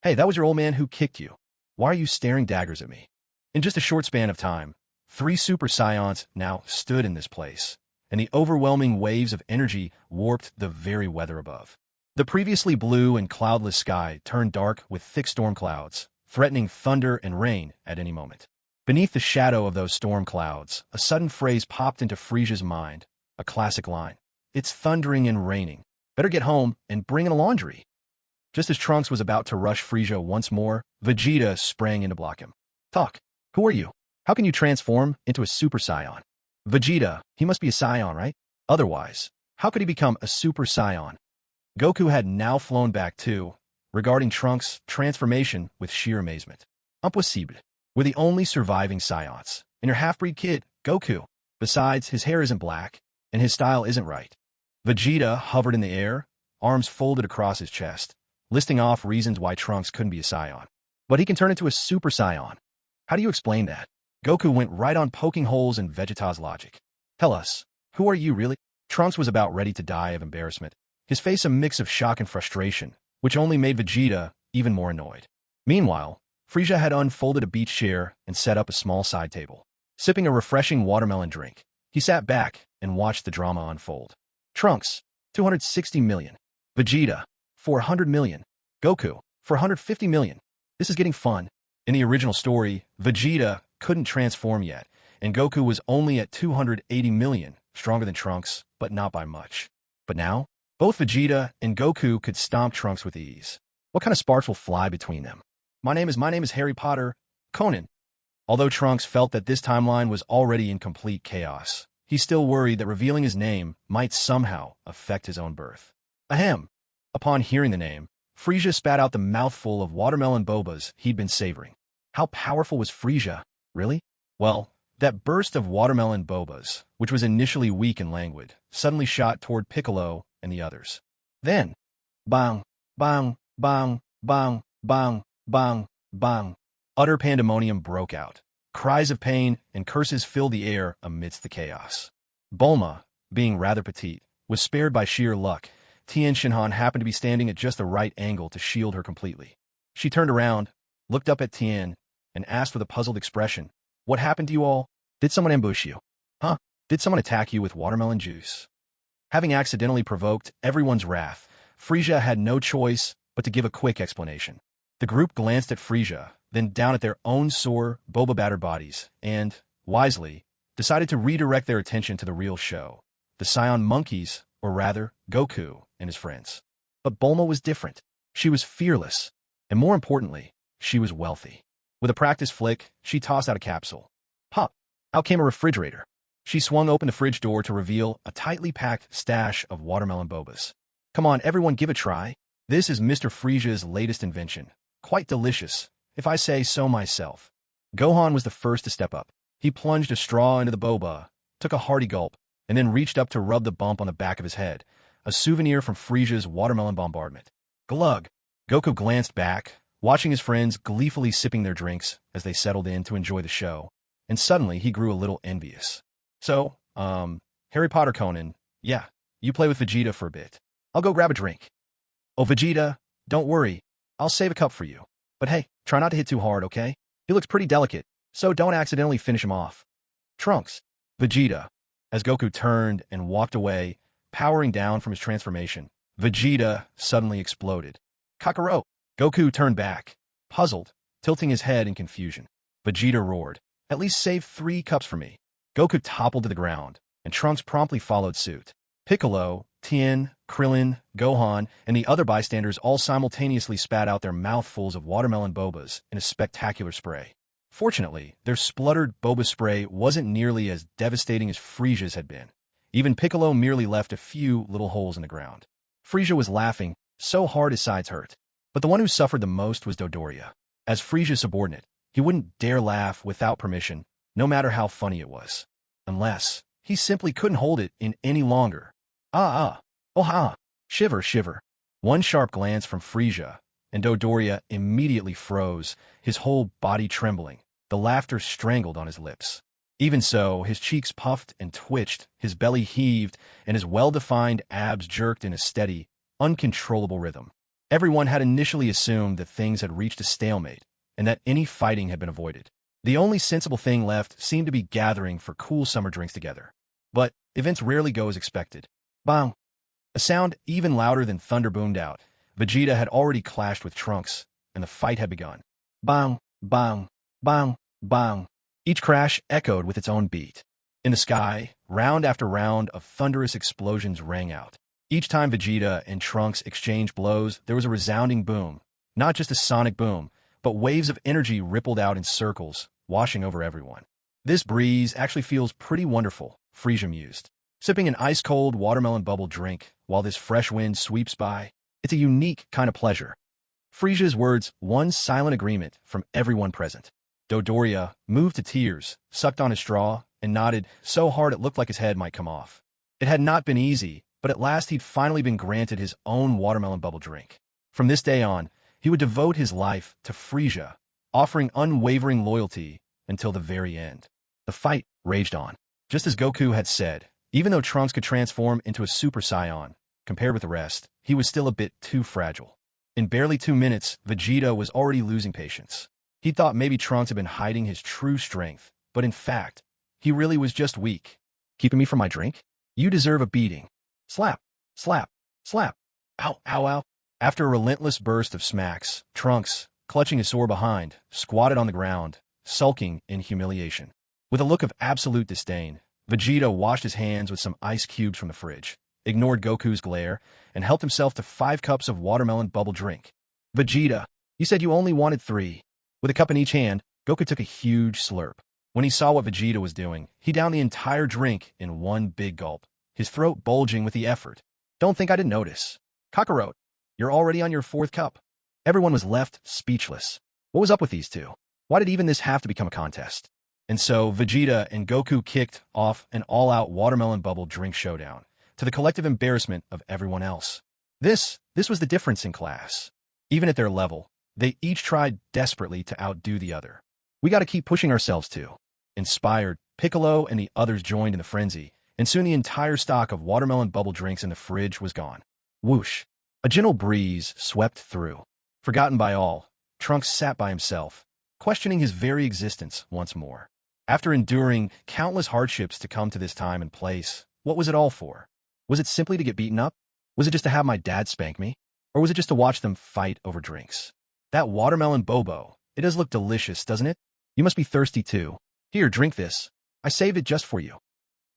hey, that was your old man who kicked you. Why are you staring daggers at me? In just a short span of time, 3 Super Saiyans now stood in this place, and the overwhelming waves of energy warped the very weather above. The previously blue and cloudless sky turned dark with thick storm clouds, threatening thunder and rain at any moment. Beneath the shadow of those storm clouds, a sudden phrase popped into Frieza's mind, a classic line. It's thundering and raining. Better get home and bring in a laundry. Just as Trunks was about to rush Frieza once more, Vegeta sprang in to block him. Talk. Who are you? How can you transform into a Super Saiyan? Vegeta, he must be a Saiyan, right? Otherwise, how could he become a Super Saiyan? Goku had now flown back too, regarding Trunks' transformation with sheer amazement. Impossible. We're the only surviving Saiyans. And your half-breed kid, Goku. Besides, his hair isn't black, and his style isn't right. Vegeta hovered in the air, arms folded across his chest, listing off reasons why Trunks couldn't be a Saiyan. But he can turn into a Super Saiyan. How do you explain that? Goku went right on poking holes in Vegeta's logic. Tell us, who are you really? Trunks was about ready to die of embarrassment, his face a mix of shock and frustration, which only made Vegeta even more annoyed. Meanwhile, Frieza had unfolded a beach chair and set up a small side table. Sipping a refreshing watermelon drink, he sat back and watched the drama unfold. Trunks, 260 million. Vegeta, 400 million. Goku, 450 million. This is getting fun. In the original story, Vegeta couldn't transform yet, and Goku was only at 280 million, stronger than Trunks, but not by much. But now, both Vegeta and Goku could stomp Trunks with ease. What kind of sparks will fly between them? My name is Harry Potter, Conan. Although Trunks felt that this timeline was already in complete chaos, he still worried that revealing his name might somehow affect his own birth. Ahem. Upon hearing the name, Frieza spat out the mouthful of watermelon bobas he'd been savoring. How powerful was Frieza, really? Well, that burst of watermelon bobas, which was initially weak and languid, suddenly shot toward Piccolo and the others. Then, bang, bang, bang, bang, bang, bang, bang. Utter pandemonium broke out. Cries of pain and curses filled the air amidst the chaos. Bulma, being rather petite, was spared by sheer luck. Tien Shinhan happened to be standing at just the right angle to shield her completely. She turned around, looked up at Tien, and asked with a puzzled expression, "What happened to you all? Did someone ambush you? Huh? Did someone attack you with watermelon juice?" Having accidentally provoked everyone's wrath, Frieza had no choice but to give a quick explanation. The group glanced at Frieza, then down at their own sore, boba-battered bodies, and, wisely, decided to redirect their attention to the real show, the Saiyan monkeys, or rather, Goku and his friends. But Bulma was different. She was fearless, and more importantly, she was wealthy. With a practiced flick, she tossed out a capsule. Pop! Out came a refrigerator. She swung open the fridge door to reveal a tightly packed stash of watermelon bobas. Come on, everyone, give it a try. This is Mr. Frieza's latest invention. Quite delicious, if I say so myself. Gohan was the first to step up. He plunged a straw into the boba, took a hearty gulp, and then reached up to rub the bump on the back of his head, a souvenir from Frieza's watermelon bombardment. Glug! Goku glanced back, watching his friends gleefully sipping their drinks as they settled in to enjoy the show, and suddenly he grew a little envious. So, Harry Potter Conan, yeah, you play with Vegeta for a bit. I'll go grab a drink. Oh, Vegeta, don't worry. I'll save a cup for you. But hey, try not to hit too hard, okay? He looks pretty delicate, so don't accidentally finish him off. Trunks. Vegeta. As Goku turned and walked away, powering down from his transformation, Vegeta suddenly exploded. Kakarot! Goku turned back, puzzled, tilting his head in confusion. Vegeta roared, "At least save 3 cups for me." Goku toppled to the ground, and Trunks promptly followed suit. Piccolo, Tien, Krillin, Gohan, and the other bystanders all simultaneously spat out their mouthfuls of watermelon bobas in a spectacular spray. Fortunately, their spluttered boba spray wasn't nearly as devastating as Frieza's had been. Even Piccolo merely left a few little holes in the ground. Frieza was laughing so hard his sides hurt. But the one who suffered the most was Dodoria. As Frieza's subordinate, he wouldn't dare laugh without permission, no matter how funny it was. Unless he simply couldn't hold it in any longer. Oh ha, shiver, shiver. One sharp glance from Frieza, and Dodoria immediately froze, his whole body trembling, the laughter strangled on his lips. Even so, his cheeks puffed and twitched, his belly heaved, and his well-defined abs jerked in a steady, uncontrollable rhythm. Everyone had initially assumed that things had reached a stalemate, and that any fighting had been avoided. The only sensible thing left seemed to be gathering for cool summer drinks together. But events rarely go as expected. Bang! A sound even louder than thunder boomed out. Vegeta had already clashed with Trunks, and the fight had begun. Bang! Bang! Bang! Bang! Each crash echoed with its own beat. In the sky, round after round of thunderous explosions rang out. Each time Vegeta and Trunks exchanged blows, there was a resounding boom. Not just a sonic boom, but waves of energy rippled out in circles, washing over everyone. This breeze actually feels pretty wonderful, Frieza mused. Sipping an ice-cold watermelon bubble drink while this fresh wind sweeps by, it's a unique kind of pleasure. Frieza's words won silent agreement from everyone present. Dodoria, moved to tears, sucked on his straw, and nodded so hard it looked like his head might come off. It had not been easy, but at last he'd finally been granted his own watermelon bubble drink. From this day on, he would devote his life to Frieza, offering unwavering loyalty until the very end. The fight raged on. Just as Goku had said, even though Trunks could transform into a Super Saiyan, compared with the rest, he was still a bit too fragile. In barely 2 minutes, Vegeta was already losing patience. He thought maybe Trunks had been hiding his true strength, but in fact, he really was just weak. Keeping me from my drink? You deserve a beating. Slap, slap, slap. Ow, ow, ow. After a relentless burst of smacks, Trunks, clutching his sore behind, squatted on the ground, sulking in humiliation. With a look of absolute disdain, Vegeta washed his hands with some ice cubes from the fridge, ignored Goku's glare, and helped himself to 5 cups of watermelon bubble drink. Vegeta, you said you only wanted 3. With a cup in each hand, Goku took a huge slurp. When he saw what Vegeta was doing, he downed the entire drink in one big gulp, his throat bulging with the effort. Don't think I didn't notice. Kakarot, you're already on your 4th cup. Everyone was left speechless. What was up with these two? Why did even this have to become a contest? And so, Vegeta and Goku kicked off an all-out watermelon bubble drink showdown, to the collective embarrassment of everyone else. This was the difference in class. Even at their level, they each tried desperately to outdo the other. We gotta keep pushing ourselves too. Inspired, Piccolo and the others joined in the frenzy, and soon the entire stock of watermelon bubble drinks in the fridge was gone. Whoosh! A gentle breeze swept through. Forgotten by all, Trunks sat by himself, questioning his very existence once more. After enduring countless hardships to come to this time and place, what was it all for? Was it simply to get beaten up? Was it just to have my dad spank me? Or was it just to watch them fight over drinks? That watermelon bobo, it does look delicious, doesn't it? You must be thirsty too. Here, drink this. I saved it just for you.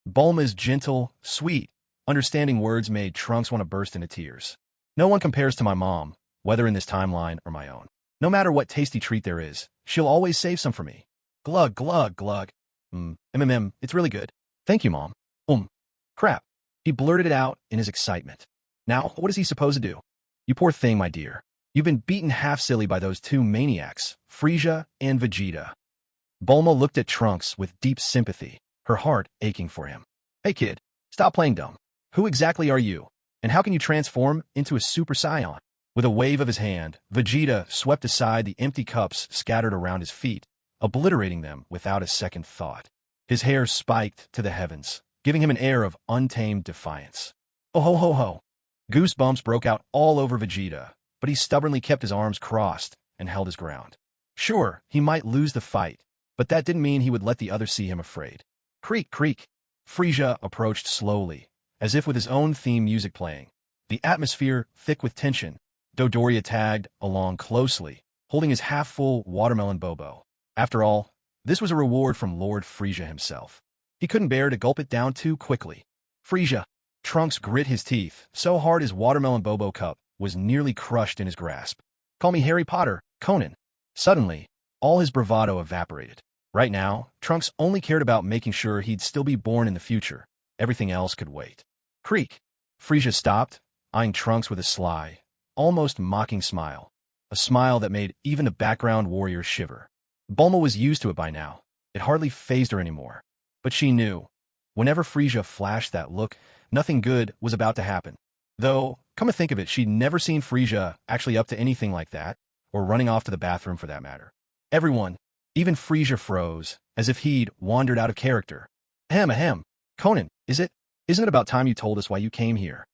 Bulma's gentle, sweet, understanding words made Trunks want to burst into tears. No one compares to my mom, whether in this timeline or my own. No matter what tasty treat there is, she'll always save some for me. Glug, glug, glug. It's really good. Thank you, Mom. Crap. He blurted it out in his excitement. Now, what is he supposed to do? You poor thing, my dear. You've been beaten half silly by those 2 maniacs, Frieza and Vegeta. Bulma looked at Trunks with deep sympathy, her heart aching for him. Hey kid, stop playing dumb. Who exactly are you? And how can you transform into a Super Saiyan? With a wave of his hand, Vegeta swept aside the empty cups scattered around his feet, obliterating them without a second thought. His hair spiked to the heavens, giving him an air of untamed defiance. Oh ho ho ho! Goosebumps broke out all over Vegeta, but he stubbornly kept his arms crossed and held his ground. Sure, he might lose the fight, but that didn't mean he would let the others see him afraid. Creak, creak. Frieza approached slowly, as if with his own theme music playing. The atmosphere thick with tension. Dodoria tagged along closely, holding his half-full watermelon bobo. After all, this was a reward from Lord Frieza himself. He couldn't bear to gulp it down too quickly. Frieza! Trunks grit his teeth so hard his watermelon bobo cup was nearly crushed in his grasp. Call me Harry Potter, Conan. Suddenly, all his bravado evaporated. Right now, Trunks only cared about making sure he'd still be born in the future. Everything else could wait. Creak! Frieza stopped, eyeing Trunks with a sly, almost mocking smile. A smile that made even the background warrior shiver. Bulma was used to it by now. It hardly fazed her anymore. But she knew. Whenever Frieza flashed that look, nothing good was about to happen. Though, come to think of it, she'd never seen Frieza actually up to anything like that, or running off to the bathroom for that matter. Everyone, even Frieza, froze, as if he'd wandered out of character. Ahem. Conan, isn't it about time you told us why you came here?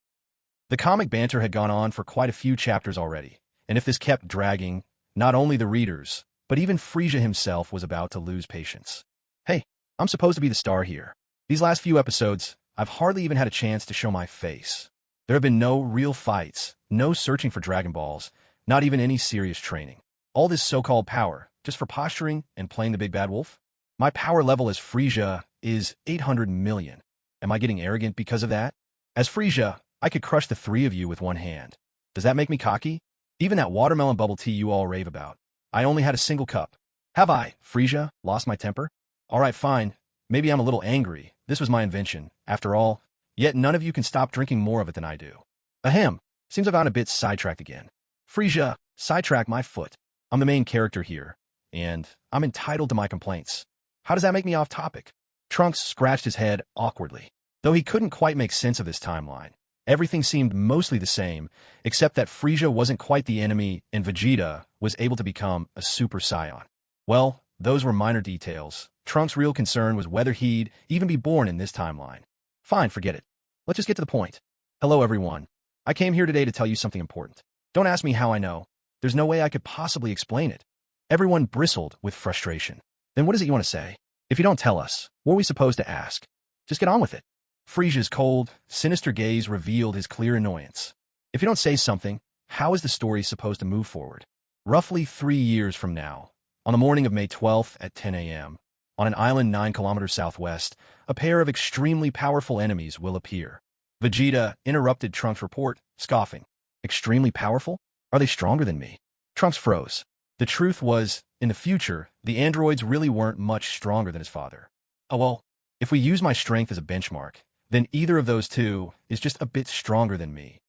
The comic banter had gone on for quite a few chapters already, and if this kept dragging, not only the readers, but even Frieza himself was about to lose patience. Hey, I'm supposed to be the star here. These last few episodes, I've hardly even had a chance to show my face. There have been no real fights, no searching for Dragon Balls, not even any serious training. All this so-called power, just for posturing and playing the big bad wolf? My power level as Frieza is 800 million. Am I getting arrogant because of that? As Frieza, I could crush the three of you with one hand. Does that make me cocky? Even that watermelon bubble tea you all rave about. I only had a single cup. Have I, Frieza, lost my temper? Alright, fine. Maybe I'm a little angry. This was my invention, after all. Yet none of you can stop drinking more of it than I do. Ahem. Seems I've gotten a bit sidetracked again. Frieza, sidetrack my foot. I'm the main character here, and I'm entitled to my complaints. How does that make me off topic? Trunks scratched his head awkwardly. Though he couldn't quite make sense of this timeline. Everything seemed mostly the same, except that Frieza wasn't quite the enemy and Vegeta was able to become a Super Saiyan. Well, those were minor details. Trunks' real concern was whether he'd even be born in this timeline. Fine, forget it. Let's just get to the point. Hello, everyone. I came here today to tell you something important. Don't ask me how I know. There's no way I could possibly explain it. Everyone bristled with frustration. Then what is it you want to say? If you don't tell us, what are we supposed to ask? Just get on with it. Frieza's cold, sinister gaze revealed his clear annoyance. If you don't say something, how is the story supposed to move forward? Roughly 3 years from now, on the morning of May 12th at 10 a.m., on an island 9 kilometers southwest, a pair of extremely powerful enemies will appear. Vegeta interrupted Trunks' report, scoffing. Extremely powerful? Are they stronger than me? Trunks froze. The truth was, in the future, the androids really weren't much stronger than his father. Oh well, if we use my strength as a benchmark, then either of those two is just a bit stronger than me.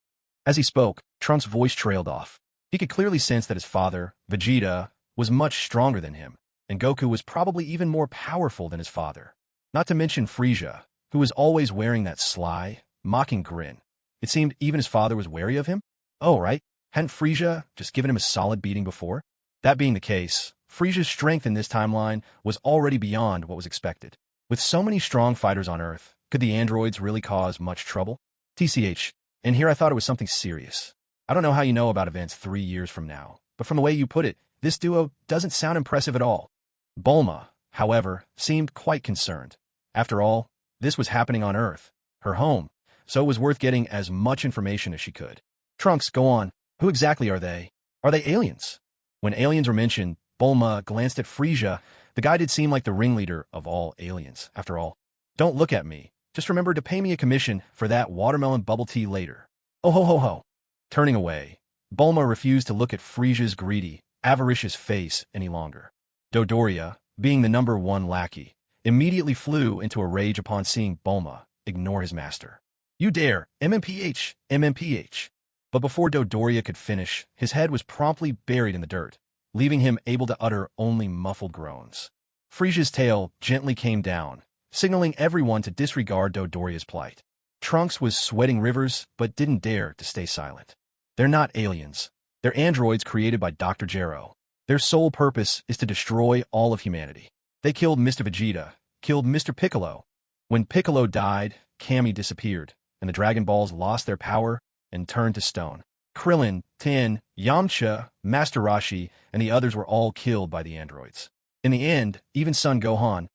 As he spoke, Trunks' voice trailed off. He could clearly sense that his father, Vegeta, was much stronger than him, and Goku was probably even more powerful than his father. Not to mention Frieza, who was always wearing that sly, mocking grin. It seemed even his father was wary of him? Oh, right. Hadn't Frieza just given him a solid beating before? That being the case, Frieza's strength in this timeline was already beyond what was expected. With so many strong fighters on Earth, could the androids really cause much trouble? TCH, and here I thought it was something serious. I don't know how you know about events 3 years from now, but from the way you put it, this duo doesn't sound impressive at all. Bulma, however, seemed quite concerned. After all, this was happening on Earth, her home, so it was worth getting as much information as she could. Trunks, go on. Who exactly are they? Are they aliens? When aliens were mentioned, Bulma glanced at Frieza. The guy did seem like the ringleader of all aliens, after all. Don't look at me. Just remember to pay me a commission for that watermelon bubble tea later. Oh ho ho ho. Turning away, Bulma refused to look at Frieza's greedy, avaricious face any longer. Dodoria, being the #1 lackey, immediately flew into a rage upon seeing Bulma ignore his master. You dare, MMPH, MMPH. But before Dodoria could finish, his head was promptly buried in the dirt, leaving him able to utter only muffled groans. Frieza's tail gently came down, signaling everyone to disregard Dodoria's plight. Trunks was sweating rivers, but didn't dare to stay silent. They're not aliens. They're androids created by Dr. Gero. Their sole purpose is to destroy all of humanity. They killed Mr. Vegeta, killed Mr. Piccolo. When Piccolo died, Kami disappeared, and the Dragon Balls lost their power and turned to stone. Krillin, Tin, Yamcha, Master Roshi, and the others were all killed by the androids. In the end, even Son Gohan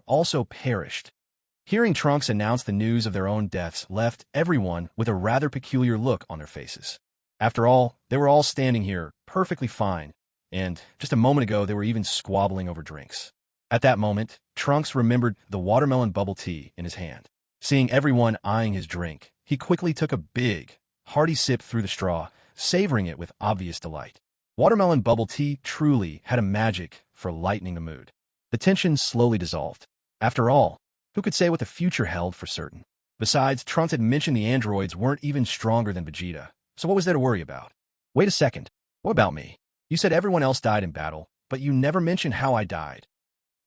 also perished. Hearing Trunks announce the news of their own deaths left everyone with a rather peculiar look on their faces. After all, they were all standing here, perfectly fine, and just a moment ago they were even squabbling over drinks. At that moment, Trunks remembered the watermelon bubble tea in his hand. Seeing everyone eyeing his drink, he quickly took a big, hearty sip through the straw, savoring it with obvious delight. Watermelon bubble tea truly had a magic for lightening the mood. The tension slowly dissolved. After all, who could say what the future held for certain? Besides, Trunks had mentioned the androids weren't even stronger than Vegeta, so what was there to worry about? Wait a second. What about me? You said everyone else died in battle, but you never mentioned how I died.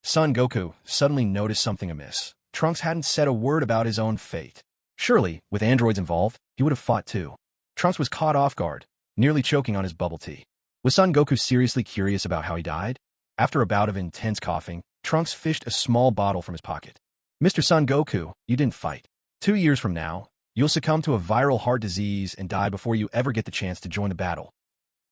Son Goku suddenly noticed something amiss. Trunks hadn't said a word about his own fate. Surely, with androids involved, he would have fought too. Trunks was caught off guard, nearly choking on his bubble tea. Was Son Goku seriously curious about how he died? After a bout of intense coughing, Trunks fished a small bottle from his pocket. Mr. Son Goku, you didn't fight. 2 years from now, you'll succumb to a viral heart disease and die before you ever get the chance to join the battle.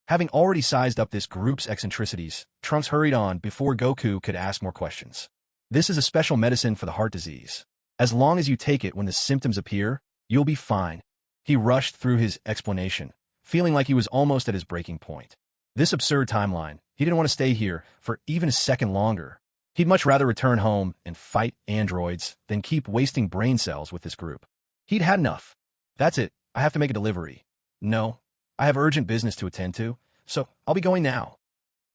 Having already sized up this group's eccentricities, Trunks hurried on before Goku could ask more questions. This is a special medicine for the heart disease. As long as you take it when the symptoms appear, you'll be fine. He rushed through his explanation, feeling like he was almost at his breaking point. This absurd timeline, he didn't want to stay here for even a second longer. He'd much rather return home and fight androids than keep wasting brain cells with this group. He'd had enough. That's it, I have to make a delivery. No, I have urgent business to attend to, so I'll be going now.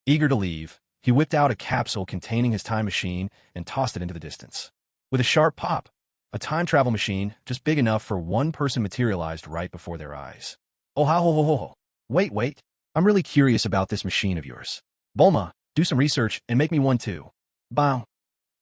Eager to leave, he whipped out a capsule containing his time machine and tossed it into the distance. With a sharp pop, a time travel machine just big enough for one person materialized right before their eyes. Oh ha ho ho ho ho. Wait. I'm really curious about this machine of yours. Bulma, do some research and make me one too. Bow.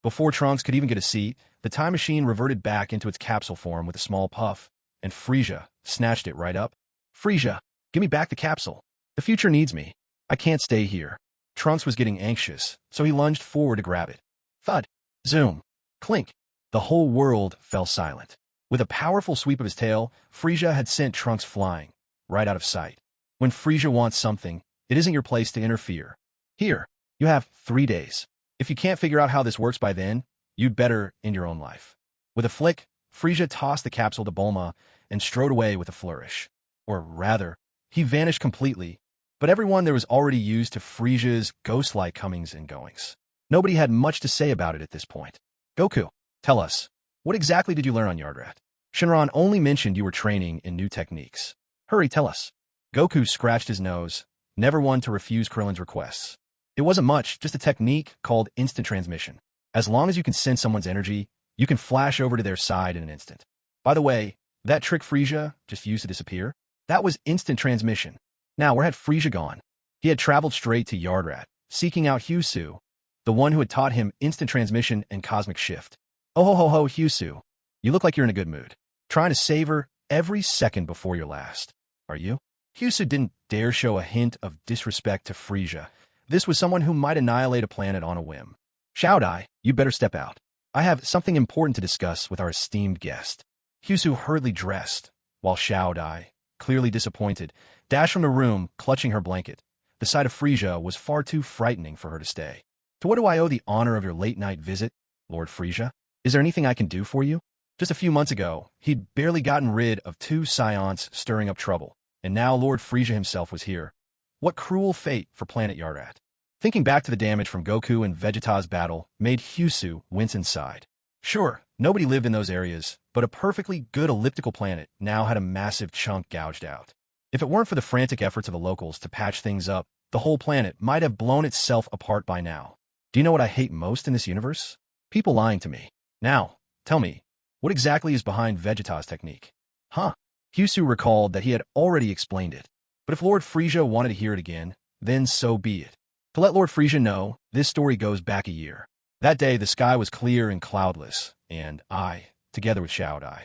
Before Trunks could even get a seat, the time machine reverted back into its capsule form with a small puff, and Frieza snatched it right up. Frieza, give me back the capsule. The future needs me. I can't stay here. Trunks was getting anxious, so he lunged forward to grab it. Thud. Zoom. Clink. The whole world fell silent. With a powerful sweep of his tail, Frieza had sent Trunks flying, right out of sight. When Frieza wants something, it isn't your place to interfere. Here, you have 3 days. If you can't figure out how this works by then, you'd better end your own life. With a flick, Frieza tossed the capsule to Bulma and strode away with a flourish. Or rather, he vanished completely, but everyone there was already used to Frieza's ghost-like comings and goings. Nobody had much to say about it at this point. Goku, tell us, what exactly did you learn on Yardrat? Shenron only mentioned you were training in new techniques. Hurry, tell us. Goku scratched his nose, never one to refuse Krillin's requests. It wasn't much, just a technique called instant transmission. As long as you can sense someone's energy, you can flash over to their side in an instant. By the way, that trick Frieza just used to disappear, that was instant transmission. Now, where had Frieza gone? He had traveled straight to Yardrat, seeking out Hyusu, the one who had taught him instant transmission and cosmic shift. Oh ho ho ho, Hyusu. You look like you're in a good mood. Trying to savor every second before your last. Are you? Hyusu didn't dare show a hint of disrespect to Frieza. This was someone who might annihilate a planet on a whim. Showdai, you better step out. I have something important to discuss with our esteemed guest. Hyusu hurriedly dressed, while Showdai, clearly disappointed, dashed from the room, clutching her blanket. The sight of Frieza was far too frightening for her to stay. To what do I owe the honor of your late-night visit, Lord Frieza? Is there anything I can do for you? Just a few months ago, he'd barely gotten rid of 2 scions stirring up trouble, and now Lord Frieza himself was here. What cruel fate for planet Yardrat. Thinking back to the damage from Goku and Vegeta's battle made Hyusu wince inside. Sure, nobody lived in those areas, but a perfectly good elliptical planet now had a massive chunk gouged out. If it weren't for the frantic efforts of the locals to patch things up, the whole planet might have blown itself apart by now. Do you know what I hate most in this universe? People lying to me. Now, tell me, what exactly is behind Vegeta's technique? Huh? Hyusu recalled that he had already explained it. But if Lord Frieza wanted to hear it again, then so be it. To let Lord Frieza know, this story goes back a year. That day, the sky was clear and cloudless, and I, together with Showdai.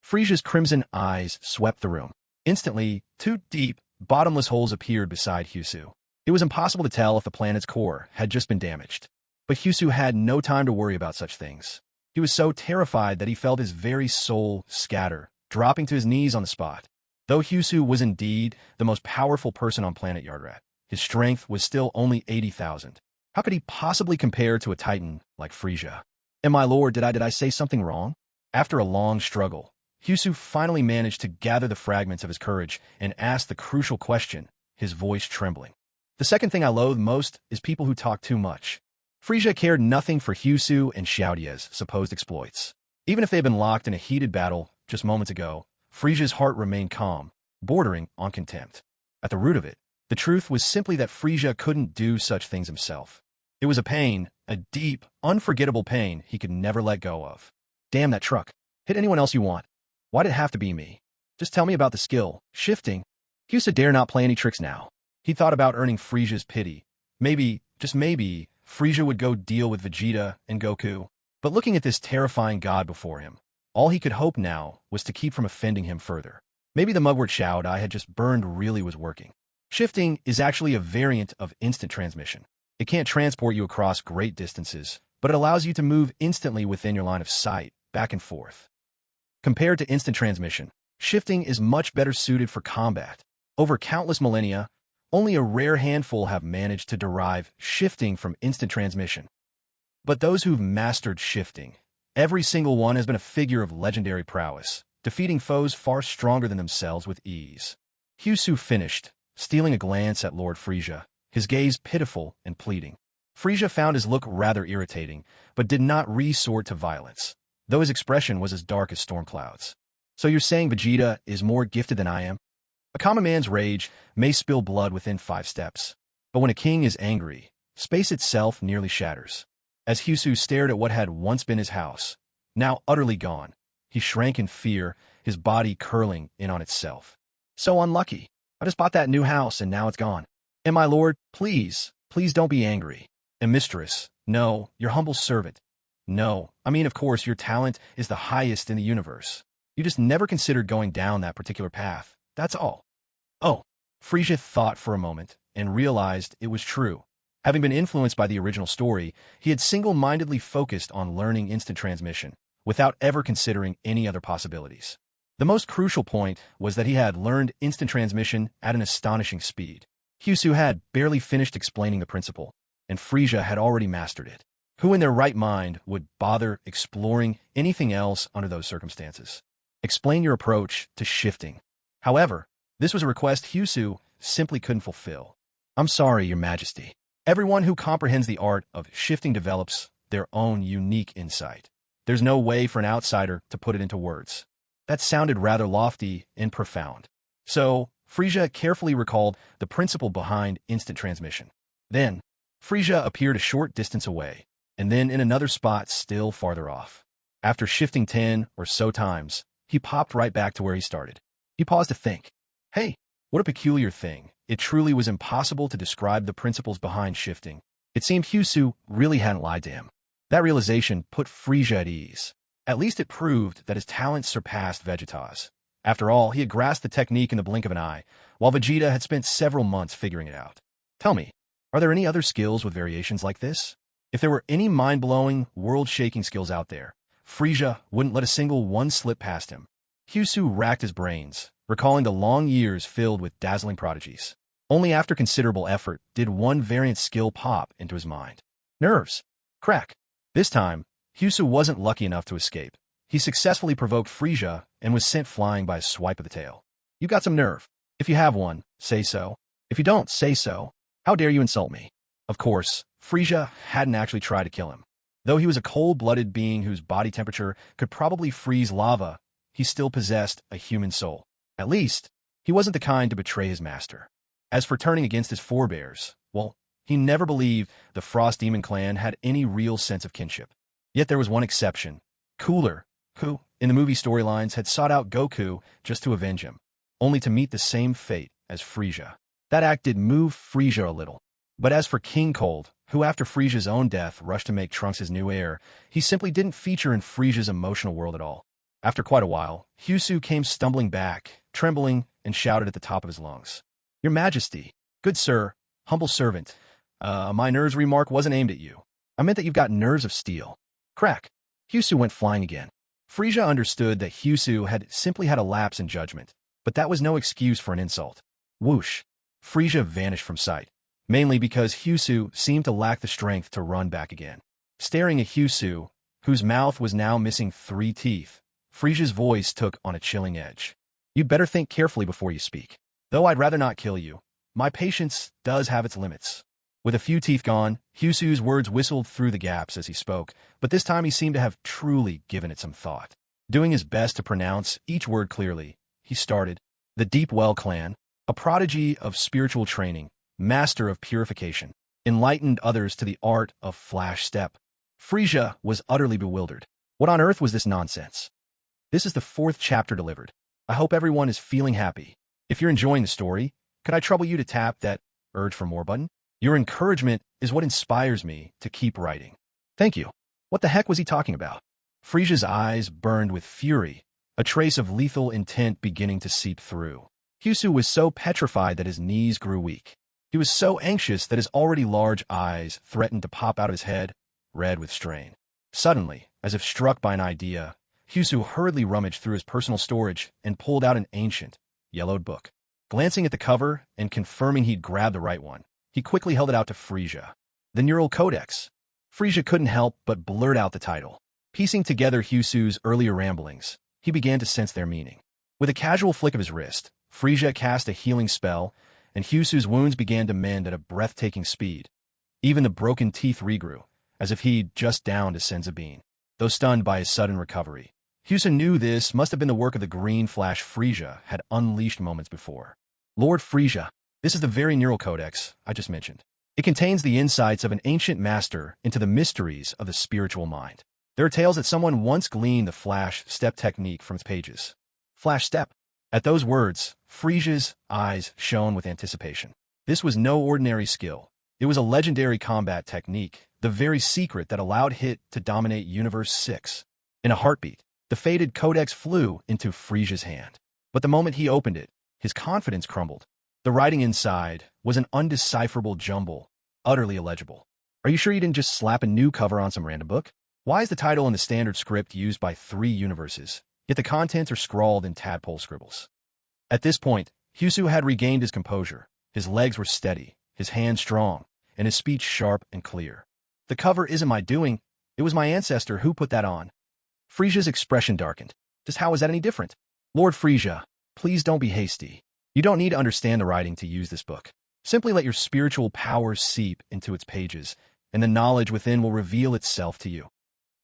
Frieza's crimson eyes swept the room. Instantly, 2 deep, bottomless holes appeared beside Hyusu. It was impossible to tell if the planet's core had just been damaged. But Hyusu had no time to worry about such things. He was so terrified that he felt his very soul scatter, dropping to his knees on the spot. Though Hyusu was indeed the most powerful person on planet Yardrat, his strength was still only 80,000. How could he possibly compare to a titan like Frieza? And my lord, did I say something wrong? After a long struggle, Hyusu finally managed to gather the fragments of his courage and ask the crucial question, his voice trembling. The second thing I loathe most is people who talk too much. Frieza cared nothing for Hyusu and Xiaodia's supposed exploits. Even if they had been locked in a heated battle just moments ago, Frieza's heart remained calm, bordering on contempt. At the root of it, the truth was simply that Frieza couldn't do such things himself. It was a pain, a deep, unforgettable pain he could never let go of. Damn that truck. Hit anyone else you want. Why'd it have to be me? Just tell me about the skill. Shifting. Hyusa dare not play any tricks now. He thought about earning Frieza's pity. Maybe, just maybe, Frieza would go deal with Vegeta and Goku. But looking at this terrifying god before him, all he could hope now was to keep from offending him further. Maybe the mugwort Shao I had just burned really was working. Shifting is actually a variant of instant transmission. It can't transport you across great distances, but it allows you to move instantly within your line of sight, back and forth. Compared to instant transmission, shifting is much better suited for combat. Over countless millennia, only a rare handful have managed to derive shifting from instant transmission. But those who've mastered shifting, every single one has been a figure of legendary prowess, defeating foes far stronger than themselves with ease. Hyusu finished, stealing a glance at Lord Frieza, his gaze pitiful and pleading. Frieza found his look rather irritating, but did not resort to violence, though his expression was as dark as storm clouds. So you're saying Vegeta is more gifted than I am? A common man's rage may spill blood within 5 steps, but when a king is angry, space itself nearly shatters. As Hyusu stared at what had once been his house, now utterly gone, he shrank in fear, his body curling in on itself. So unlucky. I just bought that new house and now it's gone. And my lord, please don't be angry. And mistress, no, your humble servant. No, I mean, of course, your talent is the highest in the universe. You just never considered going down that particular path. That's all. Oh, Frieza thought for a moment and realized it was true. Having been influenced by the original story, he had single-mindedly focused on learning instant transmission, without ever considering any other possibilities. The most crucial point was that he had learned instant transmission at an astonishing speed. Hyusu had barely finished explaining the principle, and Frieza had already mastered it. Who in their right mind would bother exploring anything else under those circumstances? Explain your approach to shifting. However, this was a request Hyusu simply couldn't fulfill. I'm sorry, Your Majesty. Everyone who comprehends the art of shifting develops their own unique insight. There's no way for an outsider to put it into words. That sounded rather lofty and profound. So, Frieza carefully recalled the principle behind instant transmission. Then, Frieza appeared a short distance away, and then in another spot still farther off. After shifting 10 or so times, he popped right back to where he started. He paused to think. Hey, what a peculiar thing. It truly was impossible to describe the principles behind shifting. It seemed Hyusu really hadn't lied to him. That realization put Frieza at ease. At least it proved that his talents surpassed Vegeta's. After all, he had grasped the technique in the blink of an eye, while Vegeta had spent several months figuring it out. Tell me, are there any other skills with variations like this? If there were any mind-blowing, world-shaking skills out there, Frieza wouldn't let a single one slip past him. Hyusu racked his brains, recalling the long years filled with dazzling prodigies. Only after considerable effort did one variant skill pop into his mind. Nerves. Crack. This time, Hyusu wasn't lucky enough to escape. He successfully provoked Frieza and was sent flying by a swipe of the tail. You got some nerve. If you have one, say so. If you don't, say so. How dare you insult me? Of course, Frieza hadn't actually tried to kill him. Though he was a cold-blooded being whose body temperature could probably freeze lava, he still possessed a human soul. At least, he wasn't the kind to betray his master. As for turning against his forebears, well, he never believed the Frost Demon clan had any real sense of kinship. Yet there was one exception, Cooler, who, in the movie storylines, had sought out Goku just to avenge him, only to meet the same fate as Frieza. That act did move Frieza a little. But as for King Cold, who after Frieza's own death rushed to make Trunks his new heir, he simply didn't feature in Frieza's emotional world at all. After quite a while, Hyusu came stumbling back, trembling, and shouted at the top of his lungs. Your Majesty, good sir, humble servant, my nerves remark wasn't aimed at you. I meant that you've got nerves of steel. Crack. Hyusu went flying again. Frieza understood that Hyusu had simply had a lapse in judgment, but that was no excuse for an insult. Whoosh. Frieza vanished from sight, mainly because Hyusu seemed to lack the strength to run back again. Staring at Hyusu, whose mouth was now missing 3 teeth, Frieza's voice took on a chilling edge. You'd better think carefully before you speak. Though I'd rather not kill you, my patience does have its limits. With a few teeth gone, Hyusu's words whistled through the gaps as he spoke, but this time he seemed to have truly given it some thought. Doing his best to pronounce each word clearly, he started, The Deep Well Clan, a prodigy of spiritual training, master of purification, enlightened others to the art of flash step. Frieza was utterly bewildered. What on earth was this nonsense? This is the 4th chapter delivered. I hope everyone is feeling happy. If you're enjoying the story, could I trouble you to tap that urge for more button? Your encouragement is what inspires me to keep writing. Thank you. What the heck was he talking about? Frieza's eyes burned with fury, a trace of lethal intent beginning to seep through. Hyusu was so petrified that his knees grew weak. He was so anxious that his already large eyes threatened to pop out of his head, red with strain. Suddenly, as if struck by an idea, Hyusu hurriedly rummaged through his personal storage and pulled out an ancient, yellowed book. Glancing at the cover and confirming he'd grabbed the right one, he quickly held it out to Frieza. The Neural Codex. Frieza couldn't help but blurt out the title. Piecing together Hyusu's earlier ramblings, he began to sense their meaning. With a casual flick of his wrist, Frieza cast a healing spell, and Hyusu's wounds began to mend at a breathtaking speed. Even the broken teeth regrew, as if he'd just downed a senzu bean. Though stunned by his sudden recovery, Hyusu knew this must have been the work of the green flash Frieza had unleashed moments before. Lord Frieza, this is the very Neural Codex I just mentioned. It contains the insights of an ancient master into the mysteries of the spiritual mind. There are tales that someone once gleaned the flash step technique from its pages. Flash step. At those words, Frieza's eyes shone with anticipation. This was no ordinary skill. It was a legendary combat technique, the very secret that allowed Hit to dominate Universe 6. In a heartbeat, the fated codex flew into Frieza's hand. But the moment he opened it, his confidence crumbled. The writing inside was an undecipherable jumble, utterly illegible. Are you sure you didn't just slap a new cover on some random book? Why is the title in the standard script used by 3 universes, yet the contents are scrawled in tadpole scribbles? At this point, Hyusu had regained his composure. His legs were steady, his hands strong, and his speech sharp and clear. The cover isn't my doing. It was my ancestor who put that on. Frieza's expression darkened. Just how is that any different? Lord Frieza, please don't be hasty. You don't need to understand the writing to use this book. Simply let your spiritual powers seep into its pages, and the knowledge within will reveal itself to you.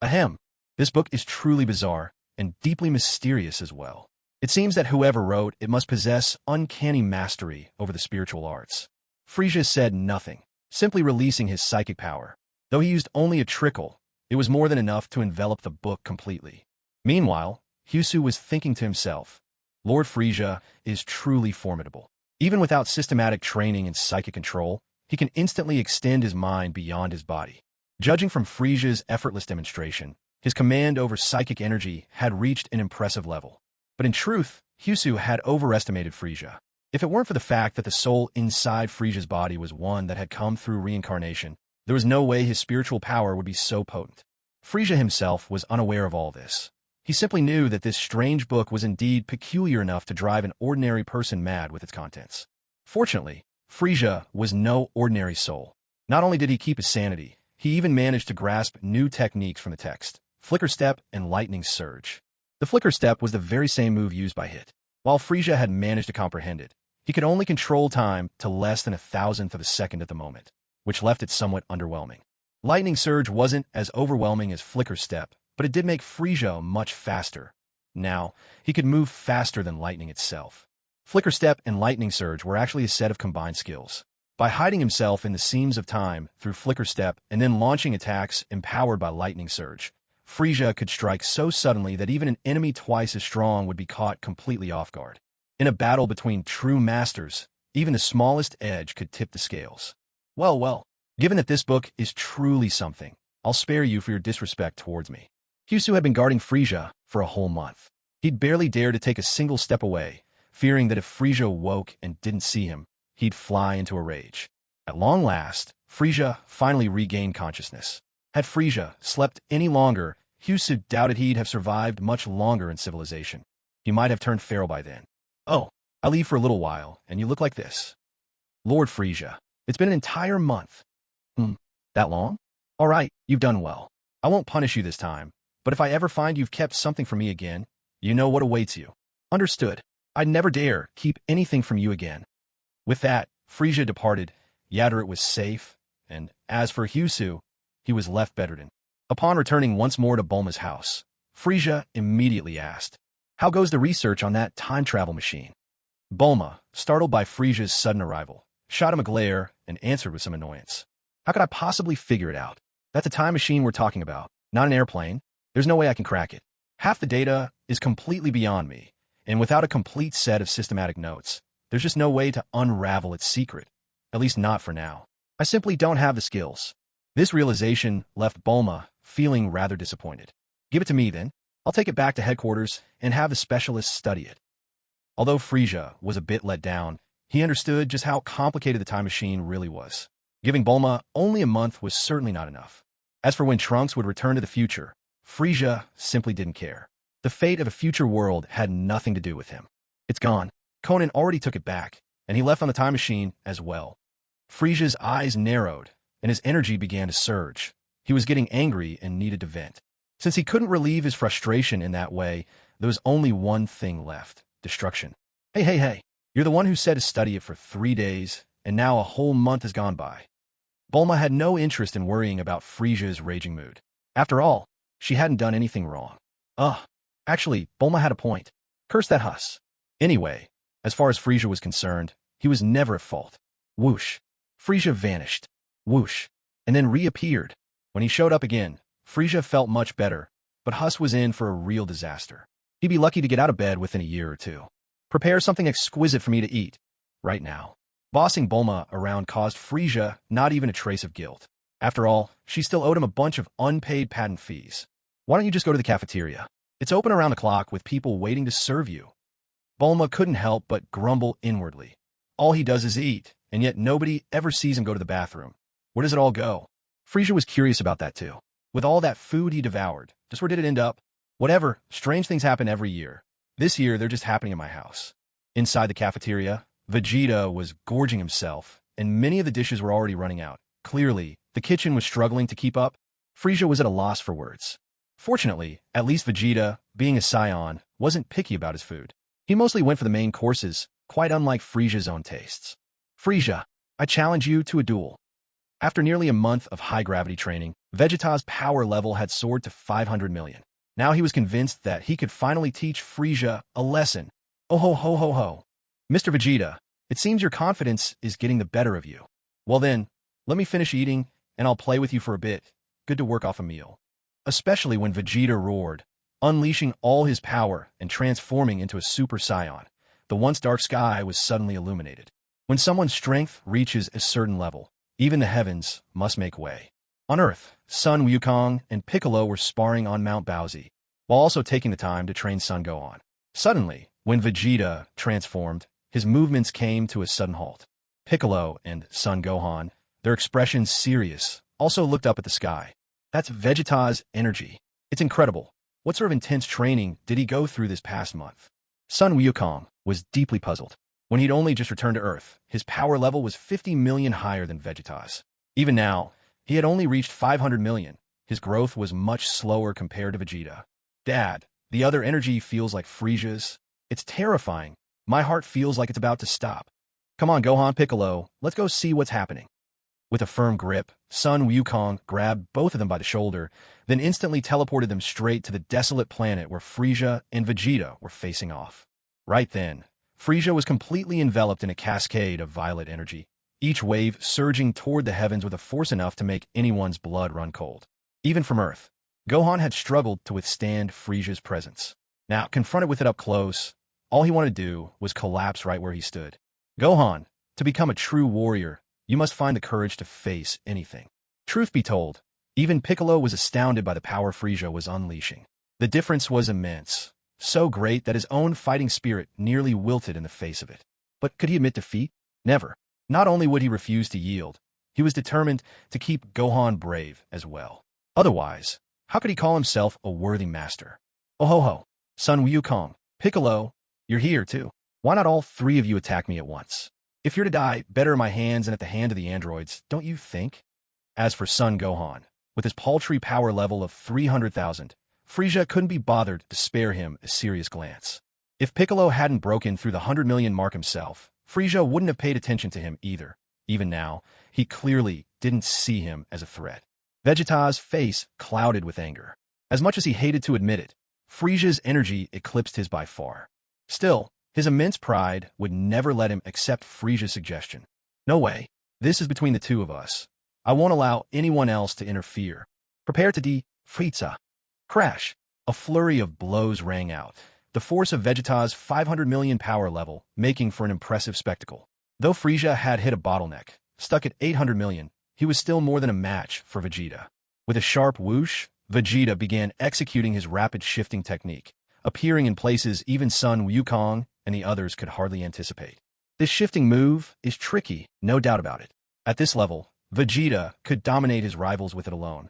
Ahem. This book is truly bizarre, and deeply mysterious as well. It seems that whoever wrote it must possess uncanny mastery over the spiritual arts. Frieza said nothing, simply releasing his psychic power. Though he used only a trickle, it was more than enough to envelop the book completely. Meanwhile, Hyusu was thinking to himself, Lord Frieza is truly formidable. Even without systematic training in psychic control, he can instantly extend his mind beyond his body. Judging from Frieza's effortless demonstration, his command over psychic energy had reached an impressive level. But in truth, Hyusu had overestimated Frieza. If it weren't for the fact that the soul inside Frieza's body was one that had come through reincarnation, there was no way his spiritual power would be so potent. Frieza himself was unaware of all this. He simply knew that this strange book was indeed peculiar enough to drive an ordinary person mad with its contents. Fortunately, Frieza was no ordinary soul. Not only did he keep his sanity, he even managed to grasp new techniques from the text, Flicker Step and Lightning Surge. The Flicker Step was the very same move used by Hit. While Frieza had managed to comprehend it, he could only control time to less than 1,000th of a second at the moment, which left it somewhat underwhelming. Lightning Surge wasn't as overwhelming as Flicker Step, but it did make Frieza much faster. Now, he could move faster than lightning itself. Flicker Step and Lightning Surge were actually a set of combined skills. By hiding himself in the seams of time through Flicker Step and then launching attacks empowered by Lightning Surge, Frieza could strike so suddenly that even an enemy twice as strong would be caught completely off guard. In a battle between true masters, even the smallest edge could tip the scales. Well, given that this book is truly something, I'll spare you for your disrespect towards me. Hyusu had been guarding Frieza for a whole month. He'd barely dared to take a single step away, fearing that if Frieza woke and didn't see him, he'd fly into a rage. At long last, Frieza finally regained consciousness. Had Frieza slept any longer, Hyusu doubted he'd have survived much longer in civilization. He might have turned feral by then. Oh, I leave for a little while, and you look like this. Lord Frieza, it's been an entire month. That long? All right, you've done well. I won't punish you this time, but if I ever find you've kept something from me again, you know what awaits you. Understood. I'd never dare keep anything from you again. With that, Frieza departed, Yardrat was safe, and as for Hyusu, he was left bedridden. Upon returning once more to Bulma's house, Frieza immediately asked, "How goes the research on that time travel machine?" Bulma, startled by Frieza's sudden arrival, shot him a glare and answered with some annoyance. How could I possibly figure it out? That's a time machine we're talking about, not an airplane. There's no way I can crack it. Half the data is completely beyond me, and without a complete set of systematic notes, there's just no way to unravel its secret. At least not for now. I simply don't have the skills. This realization left Bulma feeling rather disappointed. Give it to me, then. I'll take it back to headquarters and have the specialists study it. Although Frieza was a bit let down, he understood just how complicated the time machine really was. Giving Bulma only a month was certainly not enough. As for when Trunks would return to the future, Frieza simply didn't care. The fate of a future world had nothing to do with him. It's gone. Conan already took it back, and he left on the time machine as well. Frieza's eyes narrowed, and his energy began to surge. He was getting angry and needed to vent. Since he couldn't relieve his frustration in that way, there was only one thing left: destruction. Hey, you're the one who said to study it for 3 days, and now a whole month has gone by. Bulma had no interest in worrying about Frieza's raging mood. After all, she hadn't done anything wrong. Actually, Bulma had a point. Curse that huss. Anyway, as far as Frieza was concerned, he was never at fault. Whoosh. Frieza vanished. Whoosh. And then reappeared. When he showed up again, Frieza felt much better, but Huss was in for a real disaster. He'd be lucky to get out of bed within a year or two. Prepare something exquisite for me to eat. Right now. Bossing Bulma around caused Frieza not even a trace of guilt. After all, she still owed him a bunch of unpaid patent fees. Why don't you just go to the cafeteria? It's open around the clock with people waiting to serve you. Bulma couldn't help but grumble inwardly. All he does is eat, and yet nobody ever sees him go to the bathroom. Where does it all go? Frieza was curious about that too. With all that food he devoured, just where did it end up? Whatever, strange things happen every year. This year, they're just happening in my house. Inside the cafeteria, Vegeta was gorging himself, and many of the dishes were already running out. Clearly, the kitchen was struggling to keep up. Frieza was at a loss for words. Fortunately, at least Vegeta, being a scion, wasn't picky about his food. He mostly went for the main courses, quite unlike Frieza's own tastes. Frieza, I challenge you to a duel. After nearly a month of high-gravity training, Vegeta's power level had soared to 500 million. Now he was convinced that he could finally teach Frieza a lesson. Oh ho ho ho ho. Mr. Vegeta, it seems your confidence is getting the better of you. Well then, let me finish eating, and I'll play with you for a bit. Good to work off a meal. Especially when Vegeta roared, unleashing all his power and transforming into a Super Saiyan. The once dark sky was suddenly illuminated. When someone's strength reaches a certain level, even the heavens must make way. On Earth, Sun Wukong and Piccolo were sparring on Mount Bowser, while also taking the time to train Son Gohan. Suddenly, when Vegeta transformed, his movements came to a sudden halt. Piccolo and Son Gohan, their expressions serious, also looked up at the sky. That's Vegeta's energy. It's incredible. What sort of intense training did he go through this past month? Sun Wukong was deeply puzzled. When he'd only just returned to Earth, his power level was 50 million higher than Vegeta's. Even now, he had only reached 500 million. His growth was much slower compared to Vegeta. Dad, the other energy feels like Frieza's. It's terrifying. My heart feels like it's about to stop. Come on, Gohan, Piccolo, let's go see what's happening. With a firm grip, Sun Wukong grabbed both of them by the shoulder, then instantly teleported them straight to the desolate planet where Frieza and Vegeta were facing off. Right then, Frieza was completely enveloped in a cascade of violet energy, each wave surging toward the heavens with a force enough to make anyone's blood run cold. Even from Earth, Gohan had struggled to withstand Frieza's presence. Now, confronted with it up close, all he wanted to do was collapse right where he stood. Gohan, to become a true warrior, you must find the courage to face anything. Truth be told, even Piccolo was astounded by the power Frieza was unleashing. The difference was immense, so great that his own fighting spirit nearly wilted in the face of it. But could he admit defeat? Never. Not only would he refuse to yield, he was determined to keep Gohan brave as well. Otherwise, how could he call himself a worthy master? Oh ho ho, Sun Wukong, Piccolo, you're here too. Why not all three of you attack me at once? If you're to die, better in my hands than at the hand of the androids, don't you think? As for Son Gohan, with his paltry power level of 300,000, Frieza couldn't be bothered to spare him a serious glance. If Piccolo hadn't broken through the 100 million mark himself, Frieza wouldn't have paid attention to him either. Even now, he clearly didn't see him as a threat. Vegeta's face clouded with anger. As much as he hated to admit it, Frieza's energy eclipsed his by far. Still, his immense pride would never let him accept Frieza's suggestion. No way. This is between the two of us. I won't allow anyone else to interfere. Prepare to Frieza. Crash. A flurry of blows rang out, the force of Vegeta's 500 million power level making for an impressive spectacle. Though Frieza had hit a bottleneck, stuck at 800 million, he was still more than a match for Vegeta. With a sharp whoosh, Vegeta began executing his rapid shifting technique, appearing in places even Sun Wukong and the others could hardly anticipate. This shifting move is tricky, no doubt about it. At this level, Vegeta could dominate his rivals with it alone.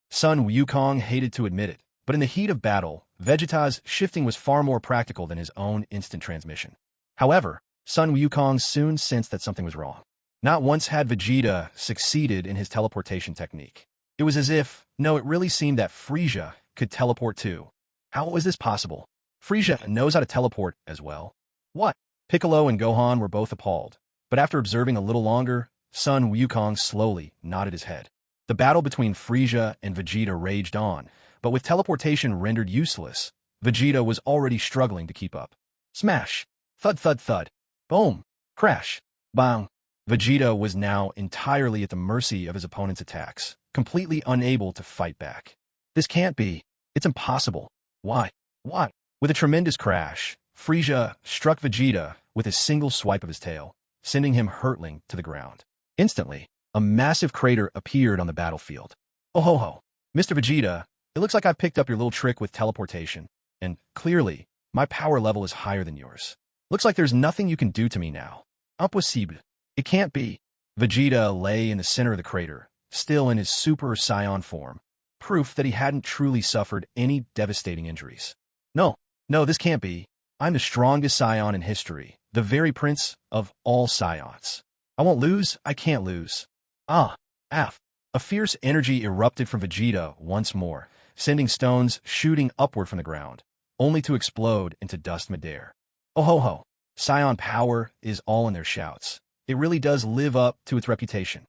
Sun Wukong hated to admit it, but in the heat of battle, Vegeta's shifting was far more practical than his own instant transmission. However, Sun Wukong soon sensed that something was wrong. Not once had Vegeta succeeded in his teleportation technique. It was as if, no, it really seemed that Frieza could teleport too. How was this possible? Frieza knows how to teleport as well. What? Piccolo and Gohan were both appalled, but after observing a little longer, Sun Wukong slowly nodded his head. The battle between Frieza and Vegeta raged on, but with teleportation rendered useless, Vegeta was already struggling to keep up. Smash! Thud thud thud! Boom! Crash! Bang! Vegeta was now entirely at the mercy of his opponent's attacks, completely unable to fight back. This can't be. It's impossible. Why? What? With a tremendous crash, Frieza struck Vegeta with a single swipe of his tail, sending him hurtling to the ground. Instantly, a massive crater appeared on the battlefield. Oh ho ho! Mr. Vegeta, it looks like I've picked up your little trick with teleportation, and clearly, my power level is higher than yours. Looks like there's nothing you can do to me now. Impossible. It can't be. Vegeta lay in the center of the crater, still in his Super Saiyan form, proof that he hadn't truly suffered any devastating injuries. No, this can't be. I'm the strongest Saiyan in history, the very prince of all Saiyans. I won't lose, I can't lose. A fierce energy erupted from Vegeta once more, sending stones shooting upward from the ground, only to explode into dust midair. Oh ho ho! Saiyan power is all in their shouts. It really does live up to its reputation.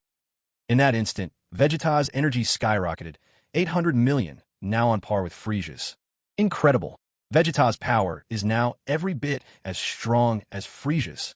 In that instant, Vegeta's energy skyrocketed, 800 million, now on par with Frieza's. Incredible! Vegeta's power is now every bit as strong as Frieza's.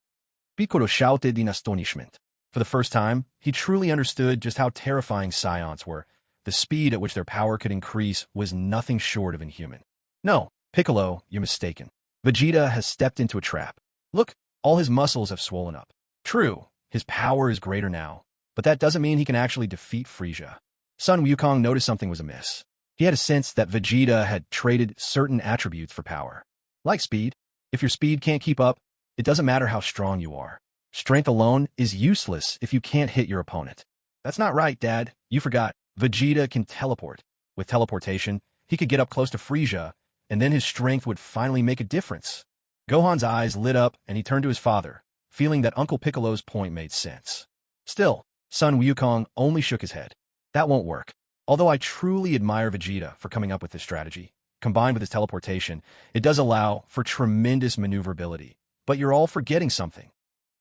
Piccolo shouted in astonishment. For the first time, he truly understood just how terrifying Saiyans were. The speed at which their power could increase was nothing short of inhuman. No, Piccolo, you're mistaken. Vegeta has stepped into a trap. Look, all his muscles have swollen up. True, his power is greater now, but that doesn't mean he can actually defeat Frieza. Sun Wukong noticed something was amiss. He had a sense that Vegeta had traded certain attributes for power. Like speed. If your speed can't keep up, it doesn't matter how strong you are. Strength alone is useless if you can't hit your opponent. That's not right, Dad. You forgot. Vegeta can teleport. With teleportation, he could get up close to Frieza, and then his strength would finally make a difference. Gohan's eyes lit up and he turned to his father, feeling that Uncle Piccolo's point made sense. Still, Sun Wukong only shook his head. That won't work. Although I truly admire Vegeta for coming up with this strategy, combined with his teleportation, it does allow for tremendous maneuverability. But you're all forgetting something.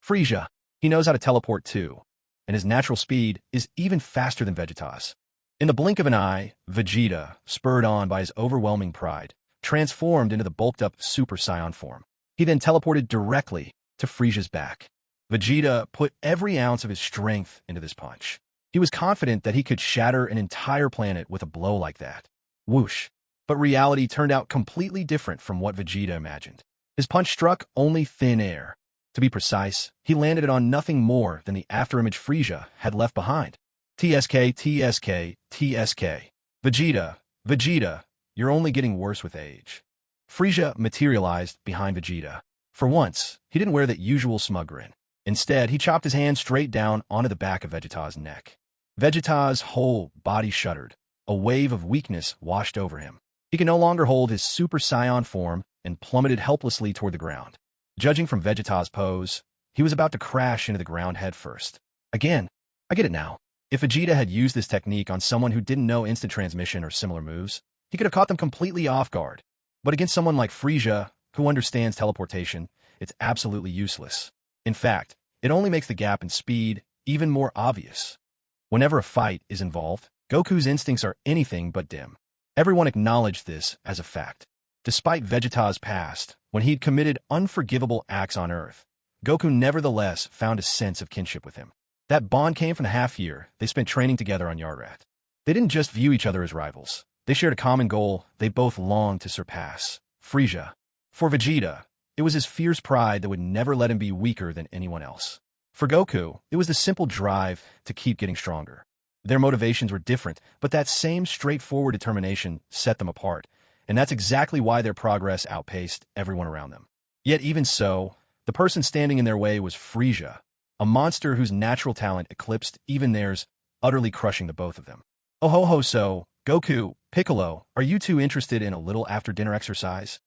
Frieza, he knows how to teleport too, and his natural speed is even faster than Vegeta's. In the blink of an eye, Vegeta, spurred on by his overwhelming pride, transformed into the bulked-up Super Saiyan form. He then teleported directly to Frieza's back. Vegeta put every ounce of his strength into this punch. He was confident that he could shatter an entire planet with a blow like that. Whoosh. But reality turned out completely different from what Vegeta imagined. His punch struck only thin air. To be precise, he landed it on nothing more than the afterimage Frieza had left behind. TSK, TSK, TSK. Vegeta, you're only getting worse with age. Frieza materialized behind Vegeta. For once, he didn't wear that usual smug grin. Instead, he chopped his hand straight down onto the back of Vegeta's neck. Vegeta's whole body shuddered. A wave of weakness washed over him. He could no longer hold his Super Saiyan form and plummeted helplessly toward the ground. Judging from Vegeta's pose, he was about to crash into the ground headfirst. Again, I get it now. If Vegeta had used this technique on someone who didn't know instant transmission or similar moves, he could have caught them completely off guard. But against someone like Frieza, who understands teleportation, it's absolutely useless. In fact, it only makes the gap in speed even more obvious. Whenever a fight is involved, Goku's instincts are anything but dim. Everyone acknowledged this as a fact. Despite Vegeta's past, when he'd committed unforgivable acts on Earth, Goku nevertheless found a sense of kinship with him. That bond came from the half year they spent training together on Yardrat. They didn't just view each other as rivals. They shared a common goal they both longed to surpass: Frieza. For Vegeta, it was his fierce pride that would never let him be weaker than anyone else. For Goku, it was the simple drive to keep getting stronger. Their motivations were different, but that same straightforward determination set them apart, and that's exactly why their progress outpaced everyone around them. Yet even so, the person standing in their way was Frieza, a monster whose natural talent eclipsed even theirs, utterly crushing the both of them. Oh ho ho, so, Goku, Piccolo, are you two interested in a little after-dinner exercise?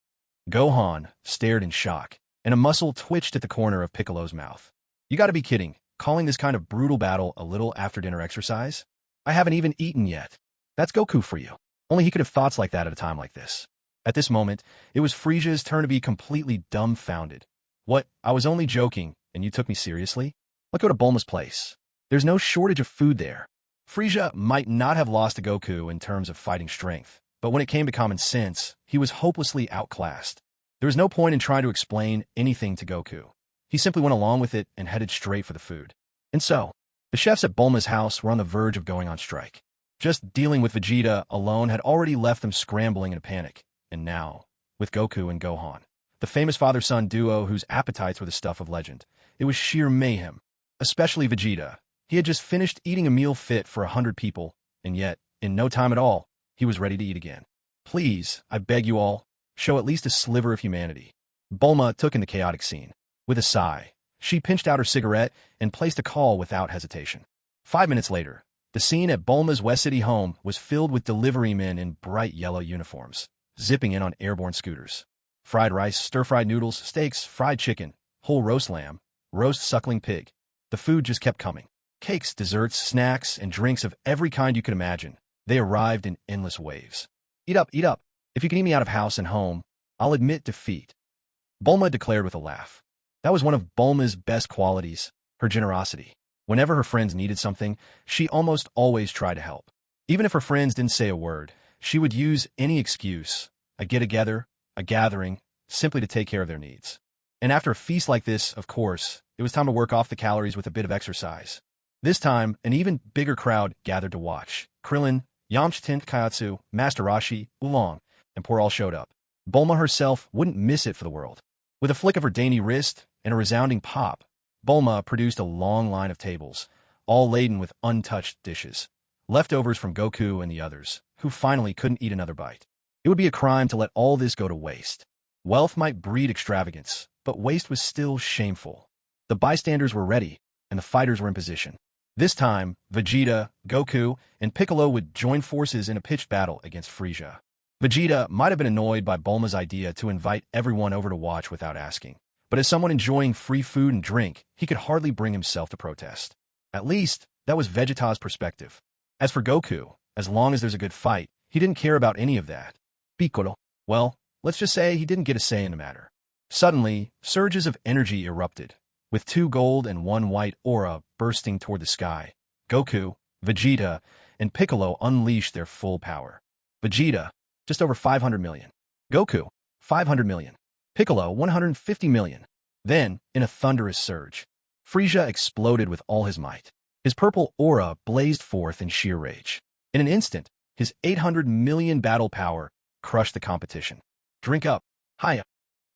Gohan stared in shock, and a muscle twitched at the corner of Piccolo's mouth. You gotta be kidding, calling this kind of brutal battle a little after-dinner exercise? I haven't even eaten yet. That's Goku for you. Only he could have thoughts like that at a time like this. At this moment, it was Frieza's turn to be completely dumbfounded. What, I was only joking, and you took me seriously? Let's go to Bulma's place. There's no shortage of food there. Frieza might not have lost to Goku in terms of fighting strength, but when it came to common sense, he was hopelessly outclassed. There was no point in trying to explain anything to Goku. He simply went along with it and headed straight for the food. And so, the chefs at Bulma's house were on the verge of going on strike. Just dealing with Vegeta alone had already left them scrambling in a panic. And now, with Goku and Gohan, the famous father-son duo whose appetites were the stuff of legend, it was sheer mayhem. Especially Vegeta. He had just finished eating a meal fit for 100 people, and yet, in no time at all, he was ready to eat again. Please, I beg you all, show at least a sliver of humanity. Bulma took in the chaotic scene. With a sigh, she pinched out her cigarette and placed a call without hesitation. 5 minutes later, the scene at Bulma's West City home was filled with delivery men in bright yellow uniforms, zipping in on airborne scooters. Fried rice, stir-fried noodles, steaks, fried chicken, whole roast lamb, roast suckling pig. The food just kept coming. Cakes, desserts, snacks, and drinks of every kind you could imagine. They arrived in endless waves. Eat up, eat up. If you can eat me out of house and home, I'll admit defeat. Bulma declared with a laugh. That was one of Bulma's best qualities, her generosity. Whenever her friends needed something, she almost always tried to help. Even if her friends didn't say a word, she would use any excuse, a get-together, a gathering, simply to take care of their needs. And after a feast like this, of course, it was time to work off the calories with a bit of exercise. This time, an even bigger crowd gathered to watch. Krillin, Yamcha, Kaiatsu, Master Roshi, Oolong, and Por all showed up. Bulma herself wouldn't miss it for the world. With a flick of her dainty wrist and a resounding pop, Bulma produced a long line of tables, all laden with untouched dishes, leftovers from Goku and the others, who finally couldn't eat another bite. It would be a crime to let all this go to waste. Wealth might breed extravagance, but waste was still shameful. The bystanders were ready, and the fighters were in position. This time, Vegeta, Goku, and Piccolo would join forces in a pitched battle against Frieza. Vegeta might have been annoyed by Bulma's idea to invite everyone over to watch without asking, but as someone enjoying free food and drink, he could hardly bring himself to protest. At least, that was Vegeta's perspective. As for Goku, as long as there's a good fight, he didn't care about any of that. Piccolo. Well, let's just say he didn't get a say in the matter. Suddenly, surges of energy erupted, with 2 gold and 1 white aura bursting toward the sky. Goku, Vegeta, and Piccolo unleashed their full power. Vegeta, just over 500 million. Goku, 500 million. Piccolo, 150 million. Then, in a thunderous surge, Frieza exploded with all his might. His purple aura blazed forth in sheer rage. In an instant, his 800 million battle power crushed the competition. Drink up. Hiya.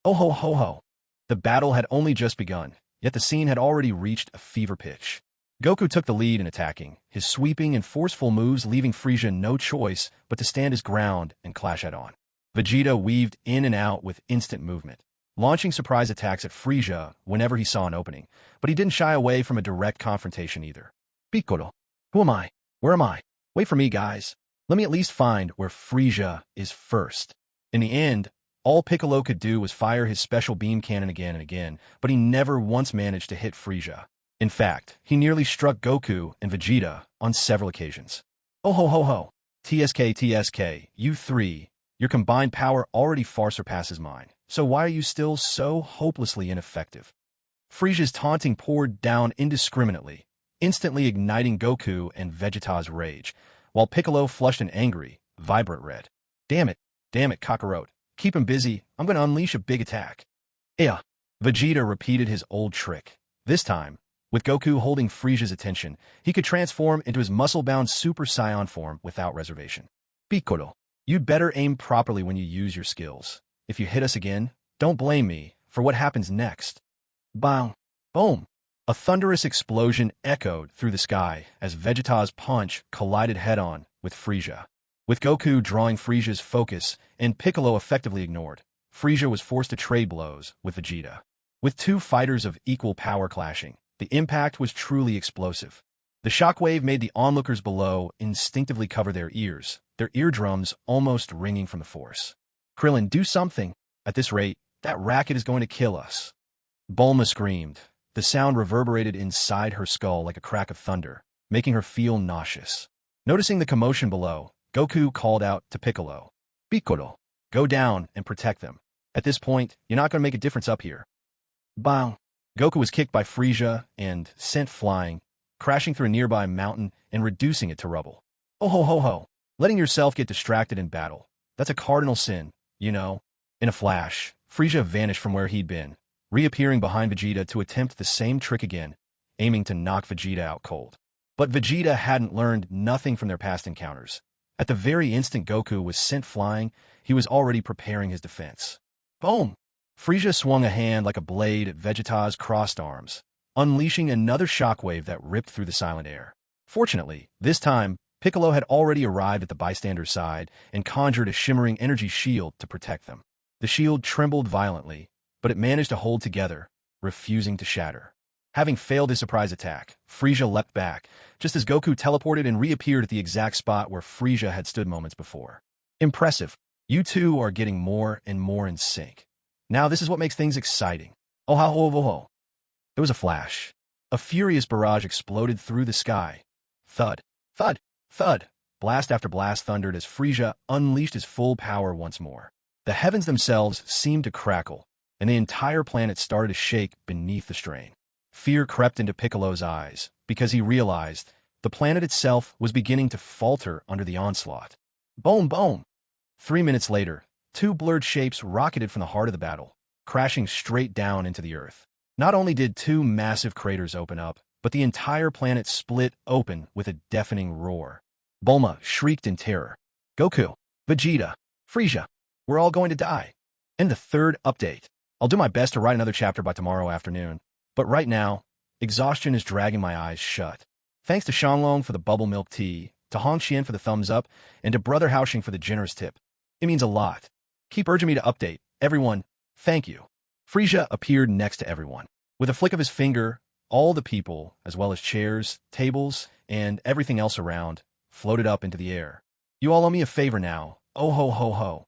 Oh ho ho ho. The battle had only just begun, yet the scene had already reached a fever pitch. Goku took the lead in attacking, his sweeping and forceful moves leaving Frieza no choice but to stand his ground and clash head-on. Vegeta weaved in and out with instant movement, launching surprise attacks at Frieza whenever he saw an opening, but he didn't shy away from a direct confrontation either. Piccolo. Who am I? Where am I? Wait for me, guys. Let me at least find where Frieza is first. In the end, all Piccolo could do was fire his special beam cannon again and again, but he never once managed to hit Frieza. In fact, he nearly struck Goku and Vegeta on several occasions. Oh ho ho ho. TSK, you three. Your combined power already far surpasses mine, so why are you still so hopelessly ineffective? Frieza's taunting poured down indiscriminately, instantly igniting Goku and Vegeta's rage, while Piccolo flushed an angry, vibrant red. Damn it, Kakarot. Keep him busy, I'm gonna unleash a big attack. Yeah. Vegeta repeated his old trick. This time, With Goku holding Frieza's attention, he could transform into his muscle-bound Super Saiyan form without reservation. Piccolo, you'd better aim properly when you use your skills. If you hit us again, don't blame me for what happens next. Bang! Boom! A thunderous explosion echoed through the sky as Vegeta's punch collided head-on with Frieza. With Goku drawing Frieza's focus and Piccolo effectively ignored, Frieza was forced to trade blows with Vegeta. With two fighters of equal power clashing, the impact was truly explosive. The shockwave made the onlookers below instinctively cover their ears, their eardrums almost ringing from the force. Krillin, do something! At this rate, that racket is going to kill us. Bulma screamed. The sound reverberated inside her skull like a crack of thunder, making her feel nauseous. Noticing the commotion below, Goku called out to Piccolo. Piccolo, go down and protect them. At this point, you're not going to make a difference up here. Bang! Goku was kicked by Frieza and sent flying, crashing through a nearby mountain and reducing it to rubble. Oh ho ho ho! Letting yourself get distracted in battle. That's a cardinal sin, you know. In a flash, Frieza vanished from where he'd been, reappearing behind Vegeta to attempt the same trick again, aiming to knock Vegeta out cold. But Vegeta hadn't learned nothing from their past encounters. At the very instant Goku was sent flying, he was already preparing his defense. Boom! Frieza swung a hand like a blade at Vegeta's crossed arms, unleashing another shockwave that ripped through the silent air. Fortunately, this time, Piccolo had already arrived at the bystander's side and conjured a shimmering energy shield to protect them. The shield trembled violently, but it managed to hold together, refusing to shatter. Having failed his surprise attack, Frieza leapt back, just as Goku teleported and reappeared at the exact spot where Frieza had stood moments before. Impressive. You two are getting more and more in sync. Now this is what makes things exciting. Oh ha ho ho ho. There was a flash. A furious barrage exploded through the sky. Thud, thud, thud. Blast after blast thundered as Frieza unleashed his full power once more. The heavens themselves seemed to crackle, and the entire planet started to shake beneath the strain. Fear crept into Piccolo's eyes, because he realized the planet itself was beginning to falter under the onslaught. Boom, boom! 3 minutes later, two blurred shapes rocketed from the heart of the battle, crashing straight down into the earth. Not only did two massive craters open up, but the entire planet split open with a deafening roar. Bulma shrieked in terror. Goku, Vegeta, Frieza, we're all going to die. And the third update. I'll do my best to write another chapter by tomorrow afternoon, but right now, exhaustion is dragging my eyes shut. Thanks to Shanglong for the bubble milk tea, to Hong Xian for the thumbs up, and to Brother Haoxing for the generous tip. It means a lot. Keep urging me to update. Everyone, thank you. Frieza appeared next to everyone. With a flick of his finger, all the people, as well as chairs, tables, and everything else around, floated up into the air. You all owe me a favor now. Oh ho ho ho.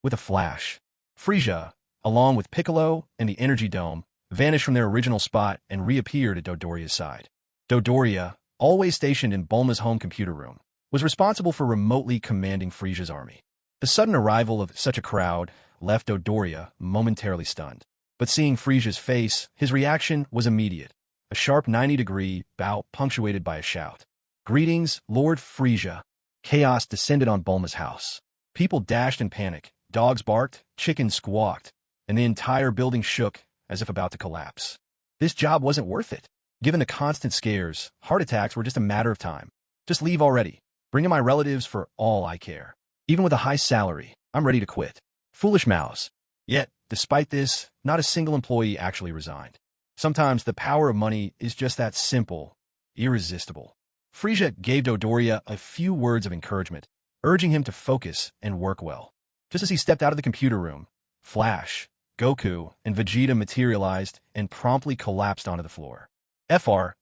With a flash, Frieza, along with Piccolo and the Energy Dome, vanished from their original spot and reappeared at Dodoria's side. Dodoria, always stationed in Bulma's home computer room, was responsible for remotely commanding Frieza's army. The sudden arrival of such a crowd left Dodoria momentarily stunned. But seeing Frieza's face, his reaction was immediate. A sharp 90-degree bow punctuated by a shout. Greetings, Lord Frieza. Chaos descended on Bulma's house. People dashed in panic, dogs barked, chickens squawked, and the entire building shook as if about to collapse. This job wasn't worth it. Given the constant scares, heart attacks were just a matter of time. Just leave already. Bring in my relatives for all I care. Even with a high salary, I'm ready to quit. Foolish mouse. Yet, despite this, not a single employee actually resigned. Sometimes the power of money is just that simple, irresistible. Frieza gave Dodoria a few words of encouragement, urging him to focus and work well. Just as he stepped out of the computer room, Flash, Goku, and Vegeta materialized and promptly collapsed onto the floor. FR,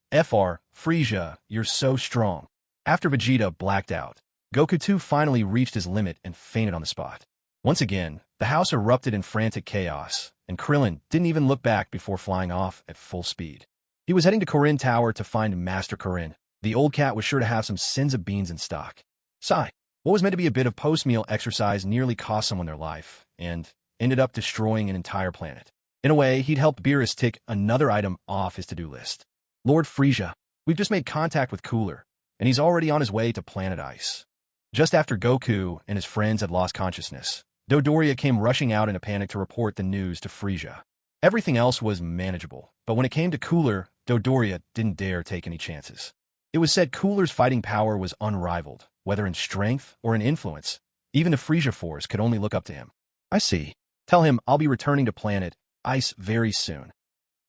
Frieza, you're so strong. After Vegeta blacked out, Goku too finally reached his limit and fainted on the spot. Once again, the house erupted in frantic chaos, and Krillin didn't even look back before flying off at full speed. He was heading to Korin Tower to find Master Korin. The old cat was sure to have some sins of beans in stock. Sigh. What was meant to be a bit of post-meal exercise nearly cost someone their life, and ended up destroying an entire planet. In a way, he'd helped Beerus tick another item off his to-do list. Lord Frieza, we've just made contact with Cooler, and he's already on his way to Planet Ice. Just after Goku and his friends had lost consciousness, Dodoria came rushing out in a panic to report the news to Frieza. Everything else was manageable, but when it came to Cooler, Dodoria didn't dare take any chances. It was said Cooler's fighting power was unrivaled, whether in strength or in influence. Even the Frieza Force could only look up to him. I see. Tell him I'll be returning to planet Ice very soon.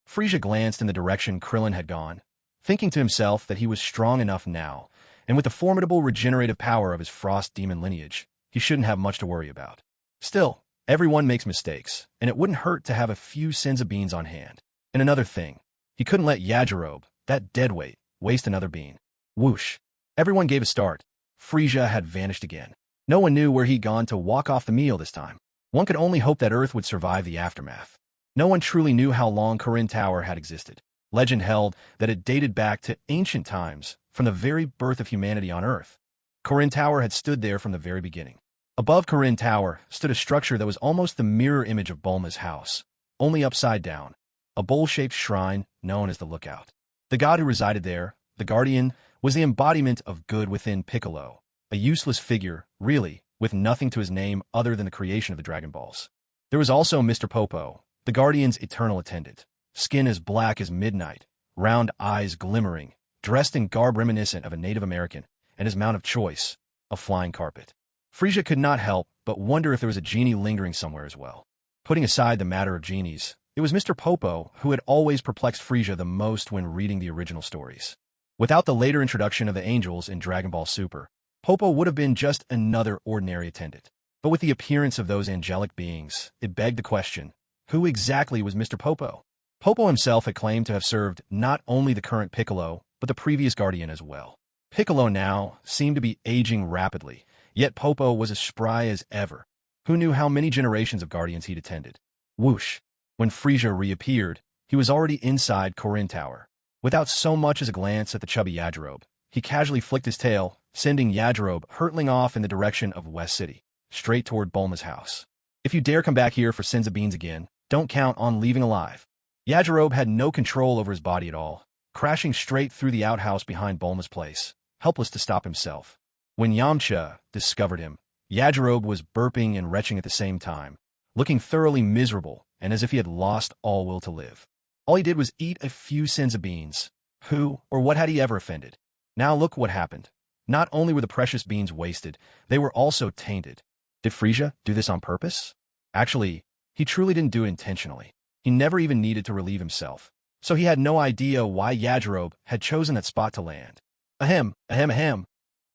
Frieza glanced in the direction Krillin had gone, thinking to himself that he was strong enough now, and with the formidable regenerative power of his Frost Demon lineage, he shouldn't have much to worry about. Still, everyone makes mistakes, and it wouldn't hurt to have a few Senzu beans on hand. And another thing, he couldn't let Yajirobe, that deadweight, waste another bean. Whoosh. Everyone gave a start. Frieza had vanished again. No one knew where he'd gone to walk off the meal this time. One could only hope that Earth would survive the aftermath. No one truly knew how long Corinne Tower had existed. Legend held that it dated back to ancient times, from the very birth of humanity on Earth. Corinne Tower had stood there from the very beginning. Above Corinne Tower stood a structure that was almost the mirror image of Bulma's house, only upside down, a bowl-shaped shrine known as the Lookout. The god who resided there, the Guardian, was the embodiment of good within Piccolo, a useless figure, really, with nothing to his name other than the creation of the Dragon Balls. There was also Mr. Popo, the Guardian's eternal attendant, skin as black as midnight, round eyes glimmering, dressed in garb reminiscent of a Native American, and his mount of choice, a flying carpet. Frieza could not help but wonder if there was a genie lingering somewhere as well. Putting aside the matter of genies, it was Mr. Popo who had always perplexed Frieza the most when reading the original stories. Without the later introduction of the angels in Dragon Ball Super, Popo would have been just another ordinary attendant. But with the appearance of those angelic beings, it begged the question, who exactly was Mr. Popo? Popo himself had claimed to have served not only the current Piccolo, but the previous Guardian as well. Piccolo now seemed to be aging rapidly, yet Popo was as spry as ever. Who knew how many generations of Guardians he'd attended? Whoosh! When Frieza reappeared, he was already inside Corinne Tower. Without so much as a glance at the chubby Yajirobe, he casually flicked his tail, sending Yajirobe hurtling off in the direction of West City, straight toward Bulma's house. If you dare come back here for Senzu beans again, don't count on leaving alive. Yajirobe had no control over his body at all, crashing straight through the outhouse behind Bulma's place, helpless to stop himself. When Yamcha discovered him, Yajirobe was burping and retching at the same time, looking thoroughly miserable and as if he had lost all will to live. All he did was eat a few Senzu beans. Who or what had he ever offended? Now look what happened. Not only were the precious beans wasted, they were also tainted. Did Frieza do this on purpose? Actually, he truly didn't do it intentionally. He never even needed to relieve himself, so he had no idea why Yajirobe had chosen that spot to land. Ahem, ahem, ahem.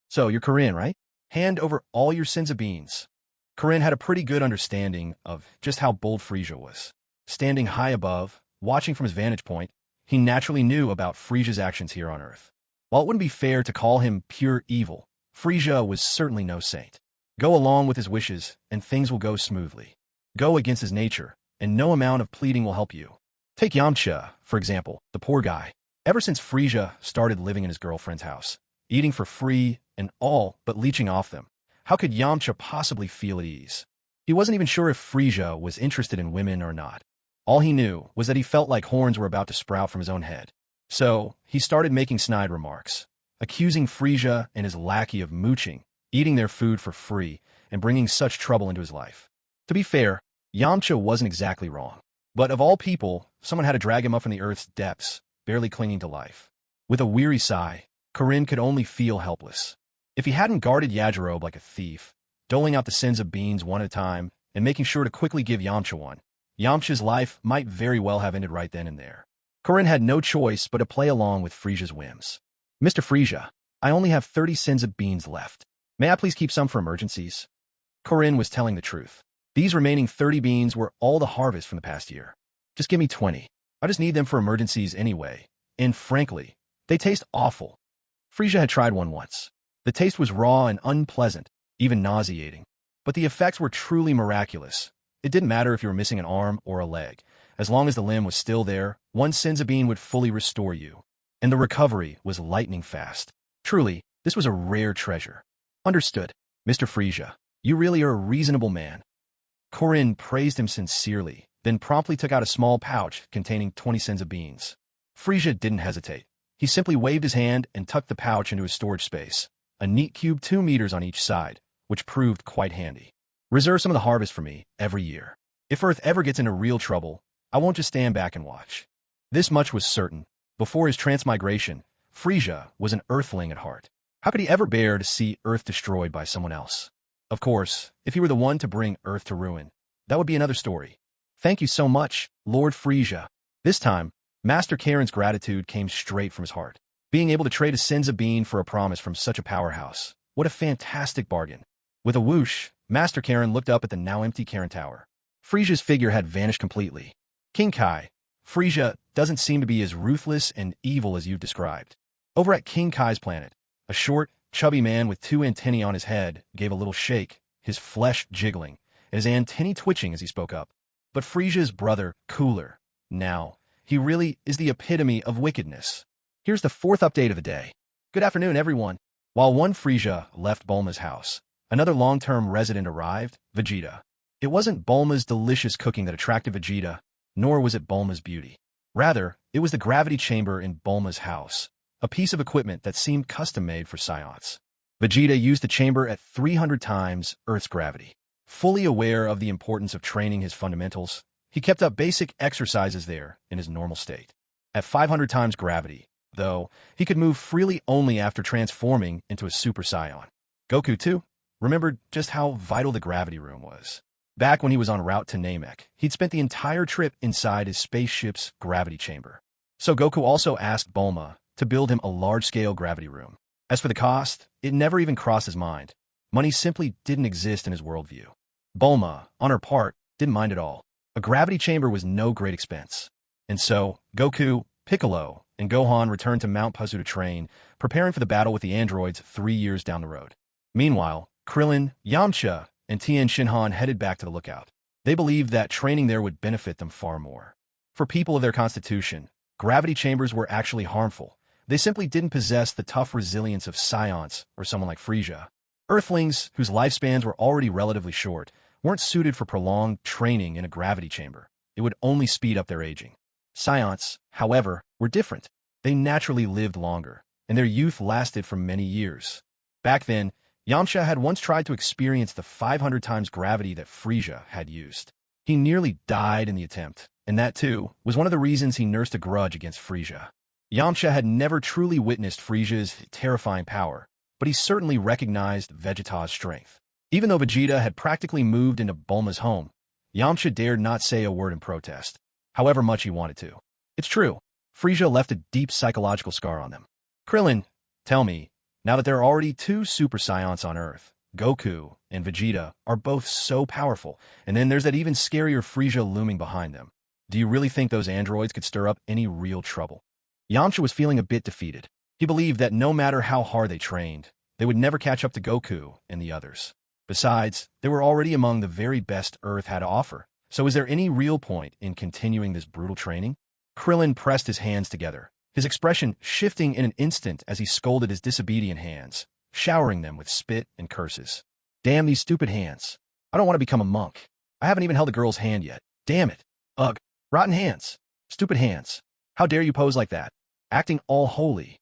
So you're Corinne, right? Hand over all your Senzu beans. Corinne had a pretty good understanding of just how bold Frieza was. Standing high above, watching from his vantage point, he naturally knew about Frieza's actions here on Earth. While it wouldn't be fair to call him pure evil, Frieza was certainly no saint. Go along with his wishes, and things will go smoothly. Go against his nature, and no amount of pleading will help you. Take Yamcha, for example, the poor guy. Ever since Frieza started living in his girlfriend's house, eating for free and all but leeching off them, how could Yamcha possibly feel at ease? He wasn't even sure if Frieza was interested in women or not. All he knew was that he felt like horns were about to sprout from his own head. So, he started making snide remarks, accusing Frieza and his lackey of mooching, eating their food for free, and bringing such trouble into his life. To be fair, Yamcha wasn't exactly wrong. But of all people, someone had to drag him up from the Earth's depths, barely clinging to life. With a weary sigh, Corinne could only feel helpless. If he hadn't guarded Yajirobe like a thief, doling out the Senzu beans one at a time, and making sure to quickly give Yamcha one, Yamcha's life might very well have ended right then and there. Corinne had no choice but to play along with Frieza's whims. Mr. Frieza, I only have 30 Senzu beans left. May I please keep some for emergencies? Corinne was telling the truth. These remaining 30 beans were all the harvest from the past year. Just give me 20. I just need them for emergencies anyway. And frankly, they taste awful. Frieza had tried one once. The taste was raw and unpleasant, even nauseating. But the effects were truly miraculous. It didn't matter if you were missing an arm or a leg. As long as the limb was still there, one Senzu bean would fully restore you. And the recovery was lightning fast. Truly, this was a rare treasure. Understood, Mr. Frieza. You really are a reasonable man. Corinne praised him sincerely, then promptly took out a small pouch containing 20 Senzu beans. Frieza didn't hesitate. He simply waved his hand and tucked the pouch into his storage space, a neat cube 2 meters on each side, which proved quite handy. Reserve some of the harvest for me every year. If Earth ever gets into real trouble, I won't just stand back and watch. This much was certain. Before his transmigration, Frieza was an Earthling at heart. How could he ever bear to see Earth destroyed by someone else? Of course, if he were the one to bring Earth to ruin, that would be another story. Thank you so much, Lord Frieza. This time, Master Karen's gratitude came straight from his heart. Being able to trade a Senza bean for a promise from such a powerhouse. What a fantastic bargain. With a whoosh, Master Karen looked up at the now empty Karen Tower. Frieza's figure had vanished completely. King Kai, Frieza doesn't seem to be as ruthless and evil as you've described. Over at King Kai's planet, a short, chubby man with 2 antennae on his head gave a little shake, his flesh jiggling, and his antennae twitching as he spoke up. But Frieza's brother, Cooler. Now, he really is the epitome of wickedness. Here's the 4th update of the day. Good afternoon, everyone. While one Frieza left Bulma's house, another long-term resident arrived, Vegeta. It wasn't Bulma's delicious cooking that attracted Vegeta, nor was it Bulma's beauty. Rather, it was the gravity chamber in Bulma's house, a piece of equipment that seemed custom-made for Science. Vegeta used the chamber at 300 times Earth's gravity. Fully aware of the importance of training his fundamentals, he kept up basic exercises there in his normal state. At 500 times gravity, though, he could move freely only after transforming into a Super Saiyan. Goku, too, remembered just how vital the gravity room was. Back when he was en route to Namek, he'd spent the entire trip inside his spaceship's gravity chamber. So Goku also asked Bulma to build him a large-scale gravity room. As for the cost, it never even crossed his mind. Money simply didn't exist in his worldview. Bulma, on her part, didn't mind at all. A gravity chamber was no great expense. And so, Goku, Piccolo, and Gohan returned to Mount Pazu to train, preparing for the battle with the androids 3 years down the road. Meanwhile, Krillin, Yamcha, and Tien Shinhan headed back to the lookout. They believed that training there would benefit them far more. For people of their constitution, gravity chambers were actually harmful. They simply didn't possess the tough resilience of Science or someone like Frieza. Earthlings, whose lifespans were already relatively short, weren't suited for prolonged training in a gravity chamber. It would only speed up their aging. Science, however, were different. They naturally lived longer, and their youth lasted for many years. Back then, Yamcha had once tried to experience the 500 times gravity that Frieza had used. He nearly died in the attempt, and that, too, was one of the reasons he nursed a grudge against Frieza. Yamcha had never truly witnessed Frieza's terrifying power, but he certainly recognized Vegeta's strength. Even though Vegeta had practically moved into Bulma's home, Yamcha dared not say a word in protest, however much he wanted to. It's true, Frieza left a deep psychological scar on them. Krillin, tell me, now that there are already 2 Super Saiyans on Earth, Goku and Vegeta are both so powerful, and then there's that even scarier Frieza looming behind them. Do you really think those androids could stir up any real trouble? Yamcha was feeling a bit defeated. He believed that no matter how hard they trained, they would never catch up to Goku and the others. Besides, they were already among the very best Earth had to offer. So is there any real point in continuing this brutal training? Krillin pressed his hands together, his expression shifting in an instant as he scolded his disobedient hands, showering them with spit and curses. Damn these stupid hands. I don't want to become a monk. I haven't even held a girl's hand yet. Damn it. Ugh. Rotten hands. Stupid hands. How dare you pose like that? Acting all holy.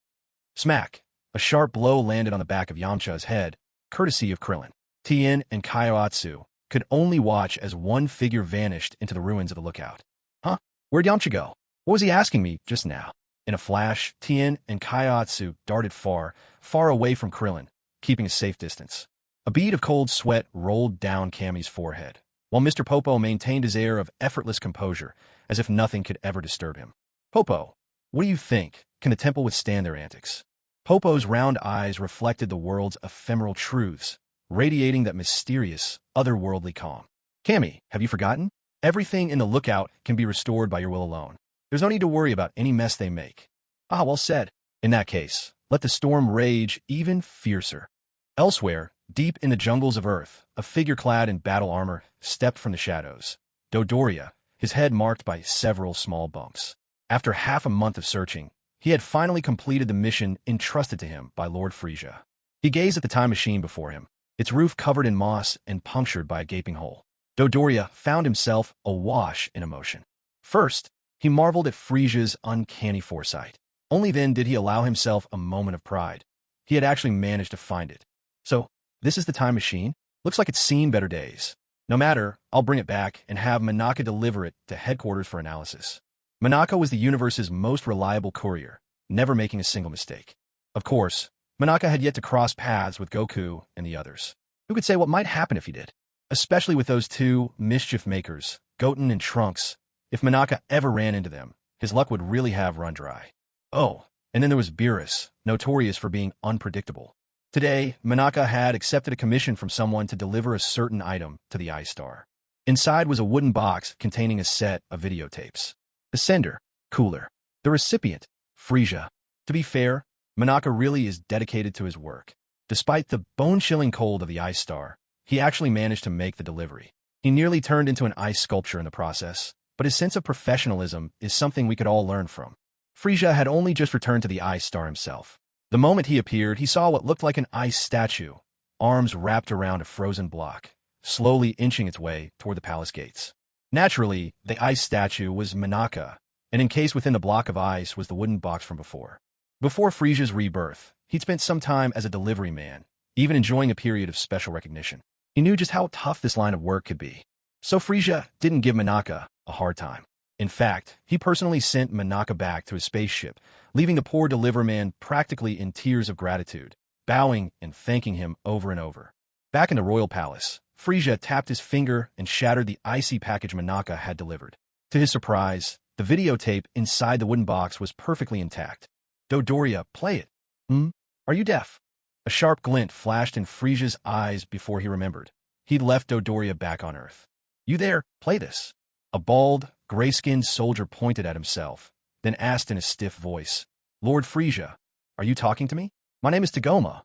Smack. A sharp blow landed on the back of Yamcha's head, courtesy of Krillin. Tien and Kaiotsu could only watch as one figure vanished into the ruins of the lookout. Huh? Where'd Yamcha go? What was he asking me just now? In a flash, Tien and Kaiotsu darted far, far away from Krillin, keeping a safe distance. A bead of cold sweat rolled down Cammy's forehead, while Mr. Popo maintained his air of effortless composure, as if nothing could ever disturb him. Popo, what do you think? Can the temple withstand their antics? Popo's round eyes reflected the world's ephemeral truths, radiating that mysterious, otherworldly calm. Cammy, have you forgotten? Everything in the lookout can be restored by your will alone. There's no need to worry about any mess they make. Ah, well said. In that case, let the storm rage even fiercer. Elsewhere, deep in the jungles of Earth, a figure clad in battle armor stepped from the shadows. Dodoria, his head marked by several small bumps. After half a month of searching, he had finally completed the mission entrusted to him by Lord Frieza. He gazed at the time machine before him, its roof covered in moss and punctured by a gaping hole. Dodoria found himself awash in emotion. First, he marveled at Frieza's uncanny foresight. Only then did he allow himself a moment of pride. He had actually managed to find it. So, this is the time machine? Looks like it's seen better days. No matter, I'll bring it back and have Manaka deliver it to headquarters for analysis. Monaka was the universe's most reliable courier, never making a single mistake. Of course, Monaka had yet to cross paths with Goku and the others. Who could say what might happen if he did? Especially with those two mischief makers, Goten and Trunks. If Monaka ever ran into them, his luck would really have run dry. Oh, and then there was Beerus, notorious for being unpredictable. Today, Monaka had accepted a commission from someone to deliver a certain item to the Ice Star. Inside was a wooden box containing a set of videotapes. The sender, Cooler. The recipient, Frieza. To be fair, Monaka really is dedicated to his work. Despite the bone-chilling cold of the Ice Star, he actually managed to make the delivery. He nearly turned into an ice sculpture in the process, but his sense of professionalism is something we could all learn from. Frieza had only just returned to the Ice Star himself. The moment he appeared, he saw what looked like an ice statue, arms wrapped around a frozen block, slowly inching its way toward the palace gates. Naturally, the ice statue was Monaka, and encased within the block of ice was the wooden box from before. Before Frieza's rebirth, he'd spent some time as a delivery man, even enjoying a period of special recognition. He knew just how tough this line of work could be. So Frieza didn't give Monaka a hard time. In fact, he personally sent Monaka back to his spaceship, leaving the poor deliverman practically in tears of gratitude, bowing and thanking him over and over. Back in the royal palace, Frieza tapped his finger and shattered the icy package Monaka had delivered. To his surprise, the videotape inside the wooden box was perfectly intact. Dodoria, play it. Are you deaf? A sharp glint flashed in Frieza's eyes before he remembered. He'd left Dodoria back on Earth. You there, play this. A bald, gray-skinned soldier pointed at himself, then asked in a stiff voice, Lord Frieza, are you talking to me? My name is Tagoma.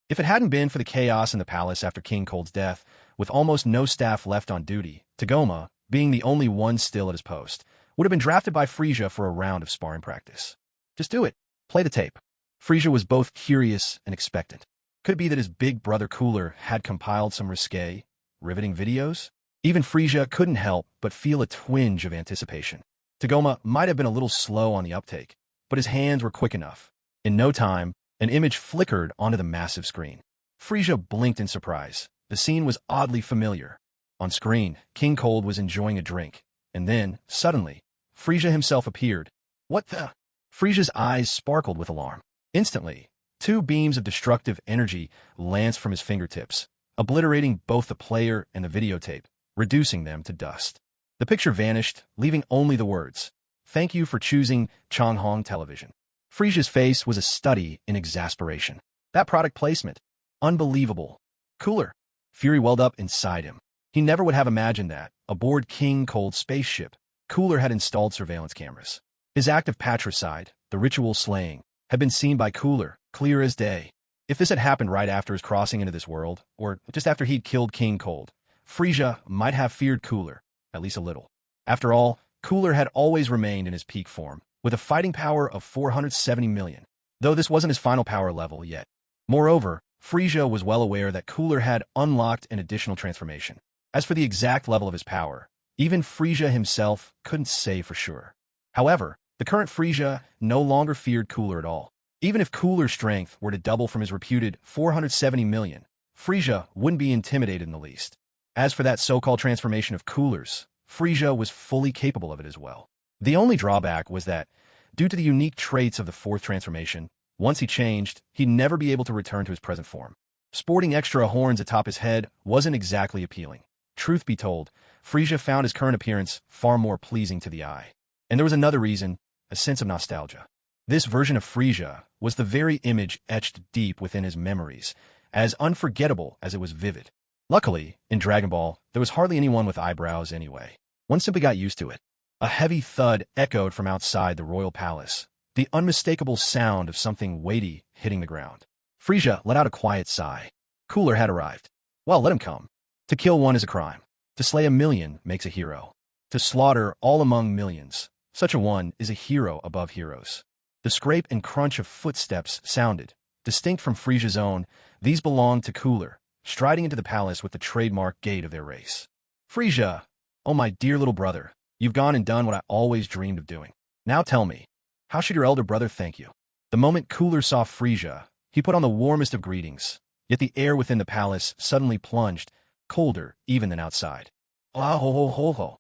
If it hadn't been for the chaos in the palace after King Cold's death, with almost no staff left on duty, Tagoma, being the only one still at his post, would have been drafted by Frieza for a round of sparring practice. Just do it. Play the tape. Frieza was both curious and expectant. Could it be that his big brother Cooler had compiled some risque, riveting videos? Even Frieza couldn't help but feel a twinge of anticipation. Tagoma might have been a little slow on the uptake, but his hands were quick enough. In no time, an image flickered onto the massive screen. Frieza blinked in surprise. The scene was oddly familiar. On screen, King Cold was enjoying a drink, and then, suddenly, Frieza himself appeared. What the? Frieza's eyes sparkled with alarm. Instantly, two beams of destructive energy lanced from his fingertips, obliterating both the player and the videotape, reducing them to dust. The picture vanished, leaving only the words, "Thank you for choosing Changhong Television." Frieza's face was a study in exasperation. That product placement. Unbelievable. Cooler. Fury welled up inside him. He never would have imagined that, aboard King Cold's spaceship, Cooler had installed surveillance cameras. His act of patricide, the ritual slaying, had been seen by Cooler, clear as day. If this had happened right after his crossing into this world, or just after he'd killed King Cold, Frieza might have feared Cooler, at least a little. After all, Cooler had always remained in his peak form, with a fighting power of 470 million, though this wasn't his final power level yet. Moreover, Frieza was well aware that Cooler had unlocked an additional transformation. As for the exact level of his power, even Frieza himself couldn't say for sure. However, the current Frieza no longer feared Cooler at all. Even if Cooler's strength were to double from his reputed 470 million, Frieza wouldn't be intimidated in the least. As for that so-called transformation of Cooler's, Frieza was fully capable of it as well. The only drawback was that, due to the unique traits of the fourth transformation, once he changed, he'd never be able to return to his present form. Sporting extra horns atop his head wasn't exactly appealing. Truth be told, Frieza found his current appearance far more pleasing to the eye. And there was another reason, a sense of nostalgia. This version of Frieza was the very image etched deep within his memories, as unforgettable as it was vivid. Luckily, in Dragon Ball, there was hardly anyone with eyebrows anyway. One simply got used to it. A heavy thud echoed from outside the royal palace, the unmistakable sound of something weighty hitting the ground. Frieza let out a quiet sigh. Cooler had arrived. Well, let him come. To kill one is a crime. To slay a million makes a hero. To slaughter all among millions, such a one is a hero above heroes. The scrape and crunch of footsteps sounded. Distinct from Frieza's own, these belonged to Cooler, striding into the palace with the trademark gait of their race. Frieza, oh my dear little brother, you've gone and done what I always dreamed of doing. Now tell me, how should your elder brother thank you? The moment Cooler saw Frieza, he put on the warmest of greetings, yet the air within the palace suddenly plunged, colder even than outside. Ah ho ho ho ho.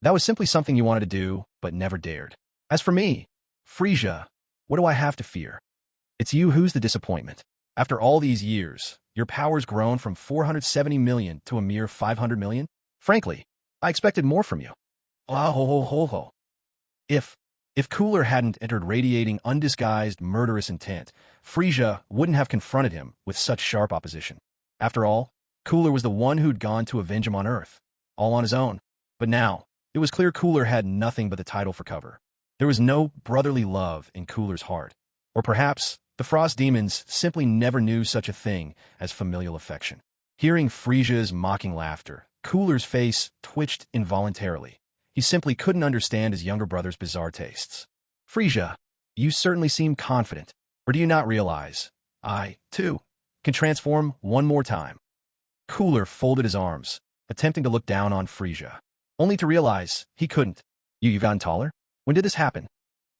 That was simply something you wanted to do, but never dared. As for me, Frieza, what do I have to fear? It's you who's the disappointment. After all these years, your power's grown from 470 million to a mere 500 million? Frankly, I expected more from you. Ah ho ho ho ho. If Cooler hadn't entered radiating undisguised murderous intent, Frieza wouldn't have confronted him with such sharp opposition. After all, Cooler was the one who'd gone to avenge him on Earth, all on his own. But now, it was clear Cooler had nothing but the title for cover. There was no brotherly love in Cooler's heart. Or perhaps, the Frost Demons simply never knew such a thing as familial affection. Hearing Frieza's mocking laughter, Cooler's face twitched involuntarily. He simply couldn't understand his younger brother's bizarre tastes. Frieza, you certainly seem confident. Or do you not realize, I, too, can transform one more time? Cooler folded his arms, attempting to look down on Frieza, only to realize he couldn't. You've gotten taller? When did this happen?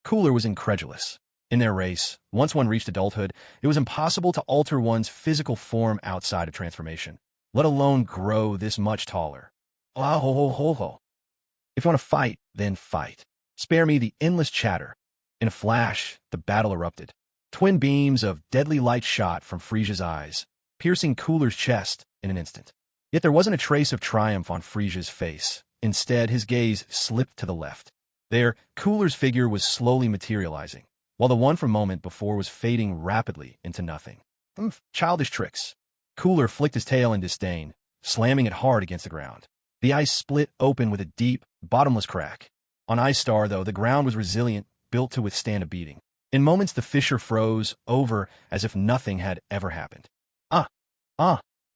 Cooler was incredulous. In their race, once one reached adulthood, it was impossible to alter one's physical form outside of transformation, let alone grow this much taller. Ah ho ho ho ho. If you want to fight, then fight. Spare me the endless chatter. In a flash, the battle erupted. Twin beams of deadly light shot from Frieza's eyes, piercing Cooler's chest in an instant. Yet there wasn't a trace of triumph on Frieza's face. Instead, his gaze slipped to the left. There, Cooler's figure was slowly materializing, while the one from a moment before was fading rapidly into nothing. Childish tricks. Cooler flicked his tail in disdain, slamming it hard against the ground. The ice split open with a deep, bottomless crack. On Ice Star, though, the ground was resilient, built to withstand a beating. In moments, the fissure froze over as if nothing had ever happened.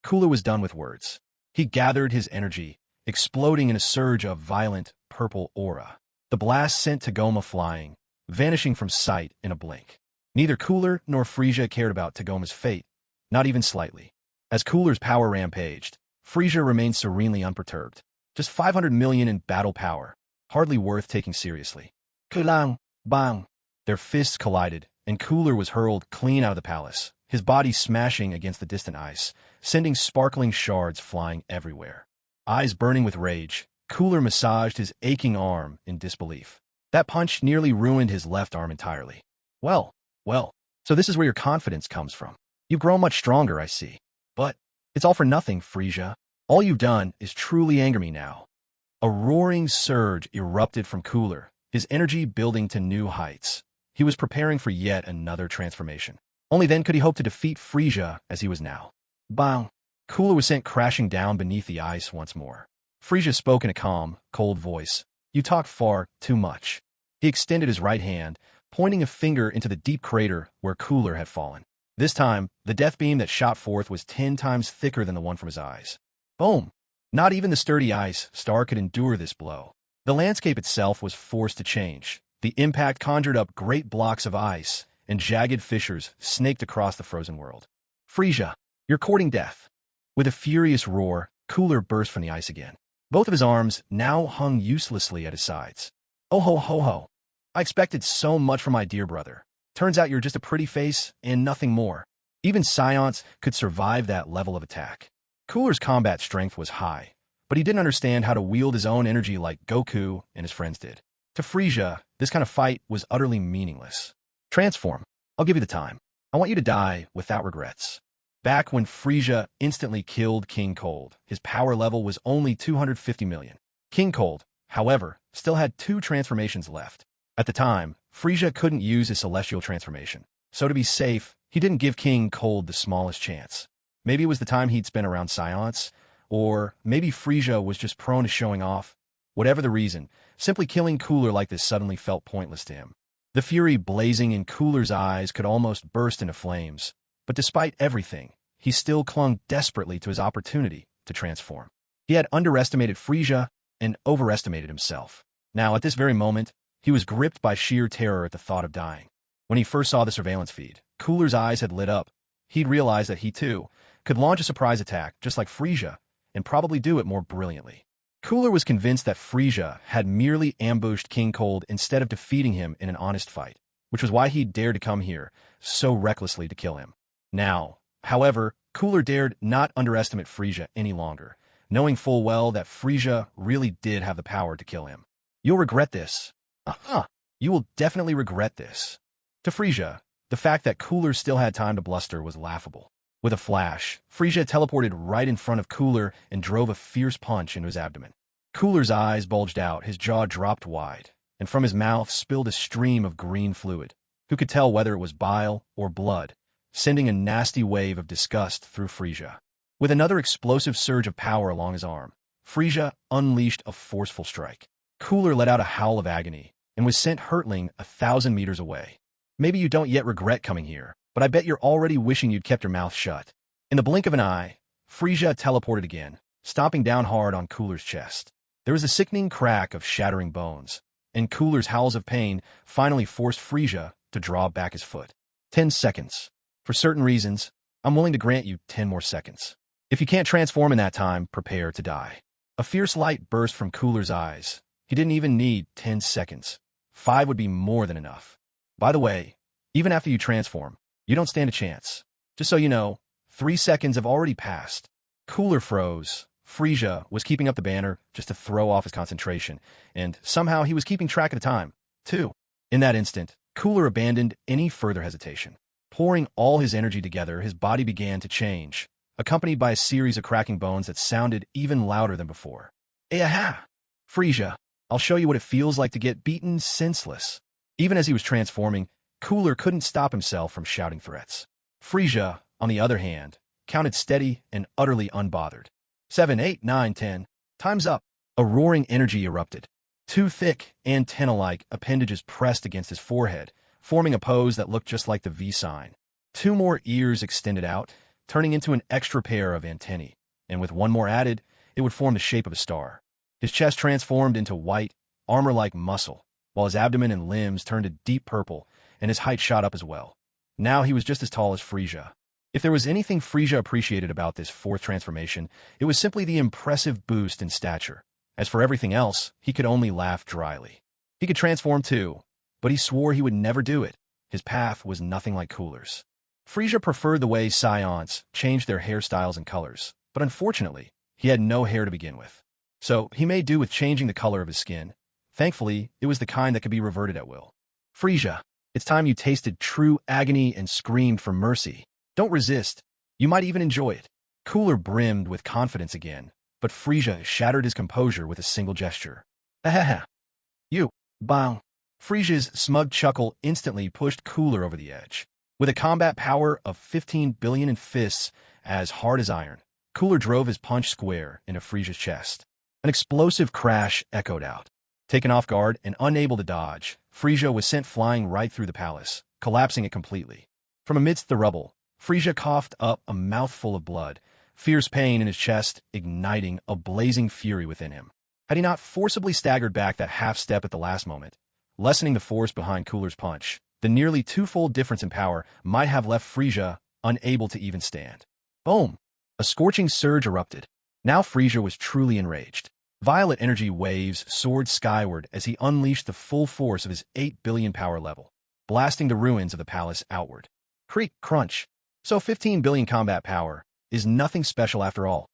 Cooler was done with words. He gathered his energy, exploding in a surge of violent, purple aura. The blast sent Tagoma flying, vanishing from sight in a blink. Neither Cooler nor Frieza cared about Tagoma's fate, not even slightly. As Cooler's power rampaged, Frieza remained serenely unperturbed. Just 500 million in battle power, hardly worth taking seriously. Kulang, bang! Their fists collided, and Cooler was hurled clean out of the palace, his body smashing against the distant ice, sending sparkling shards flying everywhere. Eyes burning with rage, Cooler massaged his aching arm in disbelief. That punch nearly ruined his left arm entirely. Well, so this is where your confidence comes from. You've grown much stronger, I see. But it's all for nothing, Frieza. All you've done is truly anger me now. A roaring surge erupted from Cooler, his energy building to new heights. He was preparing for yet another transformation. Only then could he hope to defeat Frieza as he was now. Bang! Cooler was sent crashing down beneath the ice once more. Frieza spoke in a calm, cold voice. You talk far too much. He extended his right hand, pointing a finger into the deep crater where Cooler had fallen. This time, the death beam that shot forth was 10 times thicker than the one from his eyes. Boom! Not even the sturdy Ice Star could endure this blow. The landscape itself was forced to change. The impact conjured up great blocks of ice, and jagged fissures snaked across the frozen world. Frieza, you're courting death. With a furious roar, Cooler burst from the ice again. Both of his arms now hung uselessly at his sides. Oh ho ho ho! I expected so much from my dear brother. Turns out you're just a pretty face and nothing more. Even Science could survive that level of attack. Cooler's combat strength was high, but he didn't understand how to wield his own energy like Goku and his friends did. To Frieza, this kind of fight was utterly meaningless. Transform. I'll give you the time. I want you to die without regrets. Back when Frieza instantly killed King Cold, his power level was only 250 million. King Cold, however, still had 2 transformations left. At the time, Frieza couldn't use his celestial transformation, so to be safe, he didn't give King Cold the smallest chance. Maybe it was the time he'd spent around Science, or maybe Frieza was just prone to showing off. Whatever the reason, simply killing Cooler like this suddenly felt pointless to him. The fury blazing in Cooler's eyes could almost burst into flames, but despite everything, he still clung desperately to his opportunity to transform. He had underestimated Frieza and overestimated himself. Now, at this very moment, he was gripped by sheer terror at the thought of dying. When he first saw the surveillance feed, Cooler's eyes had lit up. He'd realized that he, too, could launch a surprise attack just like Frieza, and probably do it more brilliantly. Cooler was convinced that Frieza had merely ambushed King Cold instead of defeating him in an honest fight, which was why he'd dared to come here so recklessly to kill him. Now, however, Cooler dared not underestimate Frieza any longer. knowing full well that Frieza really did have the power to kill him. You'll regret this. Uh-huh. You will definitely regret this. To Frieza, the fact that Cooler still had time to bluster was laughable. With a flash, Frieza teleported right in front of Cooler and drove a fierce punch into his abdomen. Cooler's eyes bulged out, his jaw dropped wide, and from his mouth spilled a stream of green fluid. Who could tell whether it was bile or blood, sending a nasty wave of disgust through Frieza. With another explosive surge of power along his arm, Frieza unleashed a forceful strike. Cooler let out a howl of agony and was sent hurtling 1,000 meters away. Maybe you don't yet regret coming here, but I bet you're already wishing you'd kept your mouth shut. In the blink of an eye, Frieza teleported again, stomping down hard on Cooler's chest. There was a sickening crack of shattering bones, and Cooler's howls of pain finally forced Frieza to draw back his foot. 10 seconds. For certain reasons, I'm willing to grant you 10 more seconds. If you can't transform in that time, prepare to die. A fierce light burst from Cooler's eyes. He didn't even need 10 seconds. 5 would be more than enough. By the way, even after you transform, you don't stand a chance. Just so you know, 3 seconds have already passed. Cooler froze. Frieza was keeping up the banner just to throw off his concentration, and somehow he was keeping track of the time, too. In that instant, Cooler abandoned any further hesitation. Pouring all his energy together, his body began to change, accompanied by a series of cracking bones that sounded even louder than before. Aha! Frieza, I'll show you what it feels like to get beaten senseless. Even as he was transforming, Cooler couldn't stop himself from shouting threats. Frieza, on the other hand, counted steady and utterly unbothered. 7, 8, 9, 10. Time's up. A roaring energy erupted. Two thick, antenna-like appendages pressed against his forehead, forming a pose that looked just like the V sign. 2 more ears extended out, turning into an extra pair of antennae, and with 1 more added, it would form the shape of a star. His chest transformed into white, armor-like muscle, while his abdomen and limbs turned a deep purple, and his height shot up as well. Now he was just as tall as Frieza. If there was anything Frieza appreciated about this 4th transformation, it was simply the impressive boost in stature. As for everything else, he could only laugh dryly. He could transform too, but he swore he would never do it. His path was nothing like Cooler's. Frieza preferred the way Scions changed their hairstyles and colors, but unfortunately, he had no hair to begin with. So he made do with changing the color of his skin. Thankfully, it was the kind that could be reverted at will. Frieza, it's time you tasted true agony and screamed for mercy. Don't resist. You might even enjoy it. Cooler brimmed with confidence again, but Frieza shattered his composure with a single gesture. Ahaha. You, bang. Frieza's smug chuckle instantly pushed Cooler over the edge. With a combat power of 15 billion in fists as hard as iron, Cooler drove his punch square into Frieza's chest. An explosive crash echoed out. Taken off guard and unable to dodge, Frieza was sent flying right through the palace, collapsing it completely. From amidst the rubble, Frieza coughed up a mouthful of blood, fierce pain in his chest igniting a blazing fury within him. Had he not forcibly staggered back that half-step at the last moment, lessening the force behind Cooler's punch, the nearly 2-fold difference in power might have left Frieza unable to even stand. Boom! A scorching surge erupted. Now Frieza was truly enraged. Violet energy waves soared skyward as he unleashed the full force of his 8 billion power level, blasting the ruins of the palace outward. Creak, crunch. So 15 billion combat power is nothing special after all.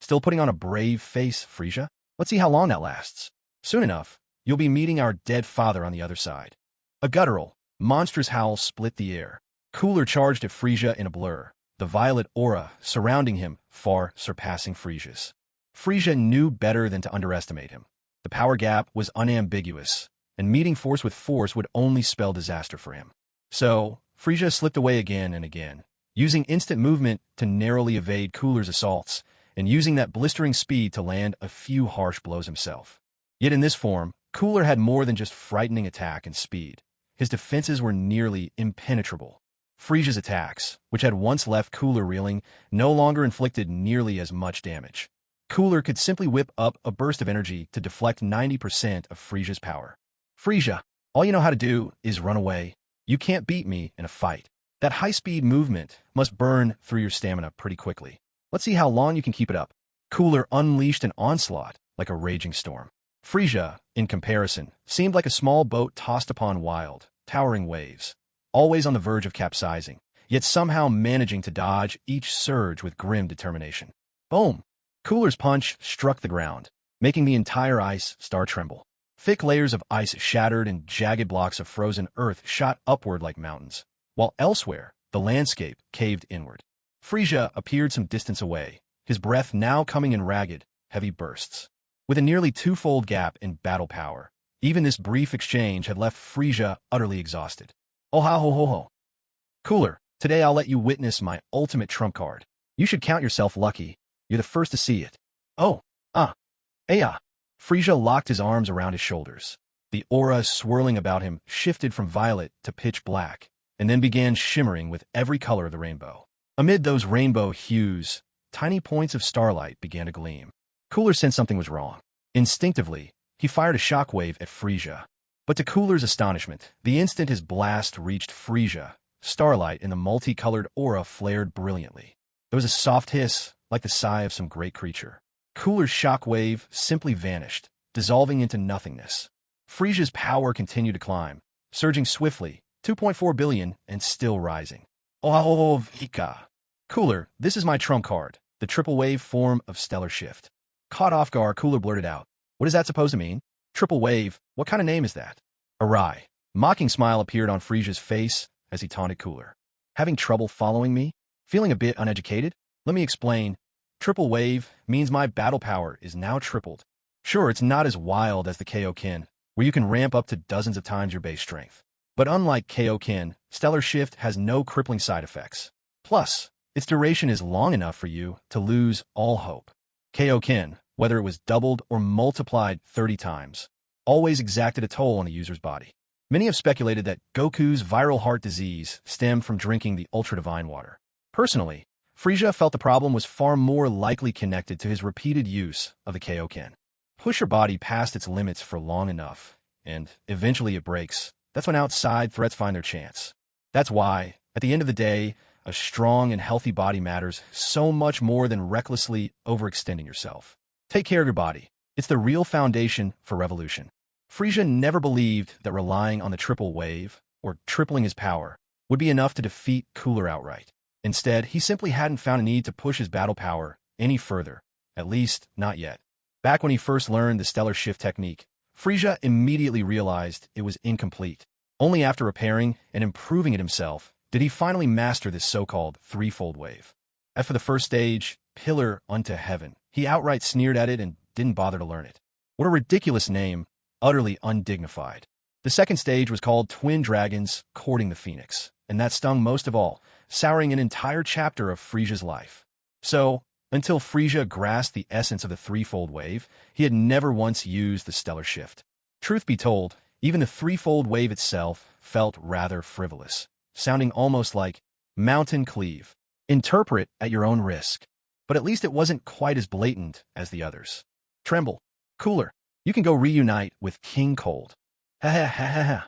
Still putting on a brave face, Frieza? Let's see how long that lasts. Soon enough, you'll be meeting our dead father on the other side. A guttural, monstrous howl split the air. Cooler charged at Frieza in a blur, the violet aura surrounding him far surpassing Frieza's. Frieza knew better than to underestimate him. The power gap was unambiguous, and meeting force with force would only spell disaster for him. So, Frieza slipped away again and again, using instant movement to narrowly evade Cooler's assaults, and using that blistering speed to land a few harsh blows himself. Yet in this form, Cooler had more than just frightening attack and speed. His defenses were nearly impenetrable. Frieza's attacks, which had once left Cooler reeling, no longer inflicted nearly as much damage. Cooler could simply whip up a burst of energy to deflect 90% of Frieza's power. Frieza, all you know how to do is run away. You can't beat me in a fight. That high-speed movement must burn through your stamina pretty quickly. Let's see how long you can keep it up. Cooler unleashed an onslaught like a raging storm. Frieza, in comparison, seemed like a small boat tossed upon wild, towering waves, always on the verge of capsizing, yet somehow managing to dodge each surge with grim determination. Boom! Cooler's punch struck the ground, making the entire ice star tremble. Thick layers of ice shattered and jagged blocks of frozen earth shot upward like mountains, while elsewhere, the landscape caved inward. Frieza appeared some distance away, his breath now coming in ragged, heavy bursts. With a nearly twofold gap in battle power, even this brief exchange had left Frieza utterly exhausted. Oh ha ho ho ho. Cooler, today I'll let you witness my ultimate trump card. You should count yourself lucky. You're the first to see it. Oh, ah. Frieza locked his arms around his shoulders. The aura swirling about him shifted from violet to pitch black, and then began shimmering with every color of the rainbow. Amid those rainbow hues, tiny points of starlight began to gleam. Cooler sensed something was wrong. Instinctively, he fired a shockwave at Frieza. But to Cooler's astonishment, the instant his blast reached Frieza, starlight in the multicolored aura flared brilliantly. There was a soft hiss, like the sigh of some great creature. Cooler's shockwave simply vanished, dissolving into nothingness. Frieza's power continued to climb, surging swiftly, 2.4 billion, and still rising. Oh, Vika. Cooler, this is my trump card, the triple wave form of stellar shift. Caught off guard, Cooler blurted out, "What is that supposed to mean? Triple wave, what kind of name is that?" A wry, mocking smile appeared on Frieza's face as he taunted Cooler. "Having trouble following me? Feeling a bit uneducated? Let me explain. Triple wave means my battle power is now tripled. Sure, it's not as wild as the Kaioken, where you can ramp up to dozens of times your base strength. But unlike Kaioken, Stellar Shift has no crippling side effects. Plus, its duration is long enough for you to lose all hope. Kaioken, whether it was doubled or multiplied 30 times, always exacted a toll on the user's body. Many have speculated that Goku's viral heart disease stemmed from drinking the ultra-divine water. Personally, Frieza felt the problem was far more likely connected to his repeated use of the Kaioken. Push your body past its limits for long enough, and eventually it breaks. That's when outside threats find their chance. That's why, at the end of the day, a strong and healthy body matters so much more than recklessly overextending yourself. Take care of your body. It's the real foundation for revolution. Frieza never believed that relying on the triple wave, or tripling his power, would be enough to defeat Cooler outright. Instead, he simply hadn't found a need to push his battle power any further, at least not yet. Back when he first learned the Stellar Shift technique, Frieza immediately realized it was incomplete. Only after repairing and improving it himself did he finally master this so-called threefold wave. As for the first stage, Pillar unto Heaven, he outright sneered at it and didn't bother to learn it. What a ridiculous name, utterly undignified. The second stage was called Twin Dragons Courting the Phoenix, and that stung most of all, souring an entire chapter of Frieza's life. So, until Frieza grasped the essence of the threefold wave, he had never once used the Stellar Shift. Truth be told, even the threefold wave itself felt rather frivolous, sounding almost like Mountain Cleave. Interpret at your own risk. But at least it wasn't quite as blatant as the others. Tremble. Cooler. You can go reunite with King Cold. Ha ha ha ha ha.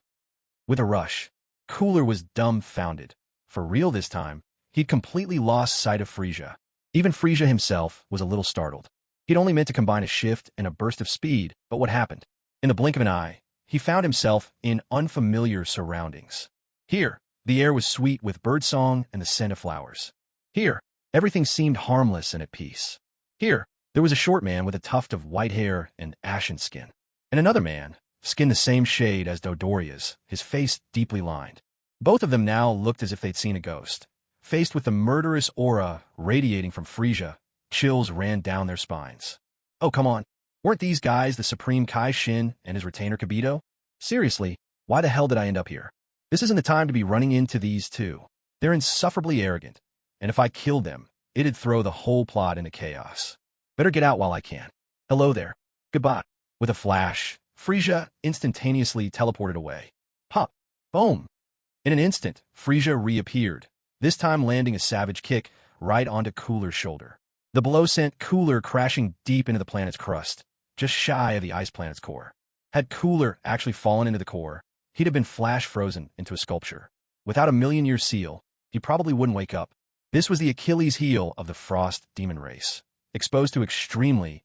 With a rush, Cooler was dumbfounded. For real this time, he'd completely lost sight of Frieza. Even Frieza himself was a little startled. He'd only meant to combine a shift and a burst of speed, but what happened? In the blink of an eye, he found himself in unfamiliar surroundings. Here, the air was sweet with birdsong and the scent of flowers. Here, everything seemed harmless and at peace. Here, there was a short man with a tuft of white hair and ashen skin. And another man, skin the same shade as Dodoria's, his face deeply lined. Both of them now looked as if they'd seen a ghost. Faced with the murderous aura radiating from Frieza, chills ran down their spines. Oh, come on. Weren't these guys the Supreme Kai Shin and his retainer Kibito? Seriously, why the hell did I end up here? This isn't the time to be running into these two. They're insufferably arrogant, and if I killed them, it'd throw the whole plot into chaos. Better get out while I can. Hello there. Goodbye. With a flash, Frieza instantaneously teleported away. Pop. Boom. In an instant, Frieza reappeared, this time landing a savage kick right onto Cooler's shoulder. The blow sent Cooler crashing deep into the planet's crust, just shy of the ice planet's core. Had Cooler actually fallen into the core, he'd have been flash frozen into a sculpture. Without a million-year seal, he probably wouldn't wake up. This was the Achilles heel of the Frost demon race. Exposed to extremely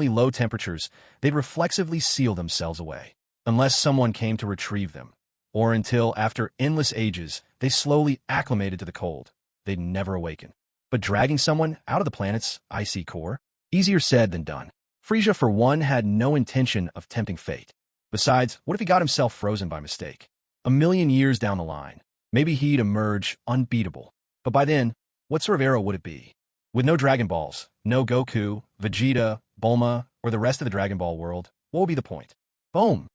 low temperatures, they'd reflexively seal themselves away, unless someone came to retrieve them. Or until, after endless ages, they slowly acclimated to the cold. They'd never awaken. But dragging someone out of the planet's icy core? Easier said than done. Frieza, for one, had no intention of tempting fate. Besides, what if he got himself frozen by mistake? A million years down the line, maybe he'd emerge unbeatable. But by then, what sort of era would it be? With no Dragon Balls, no Goku, Vegeta, Bulma, or the rest of the Dragon Ball world, what would be the point? Boom!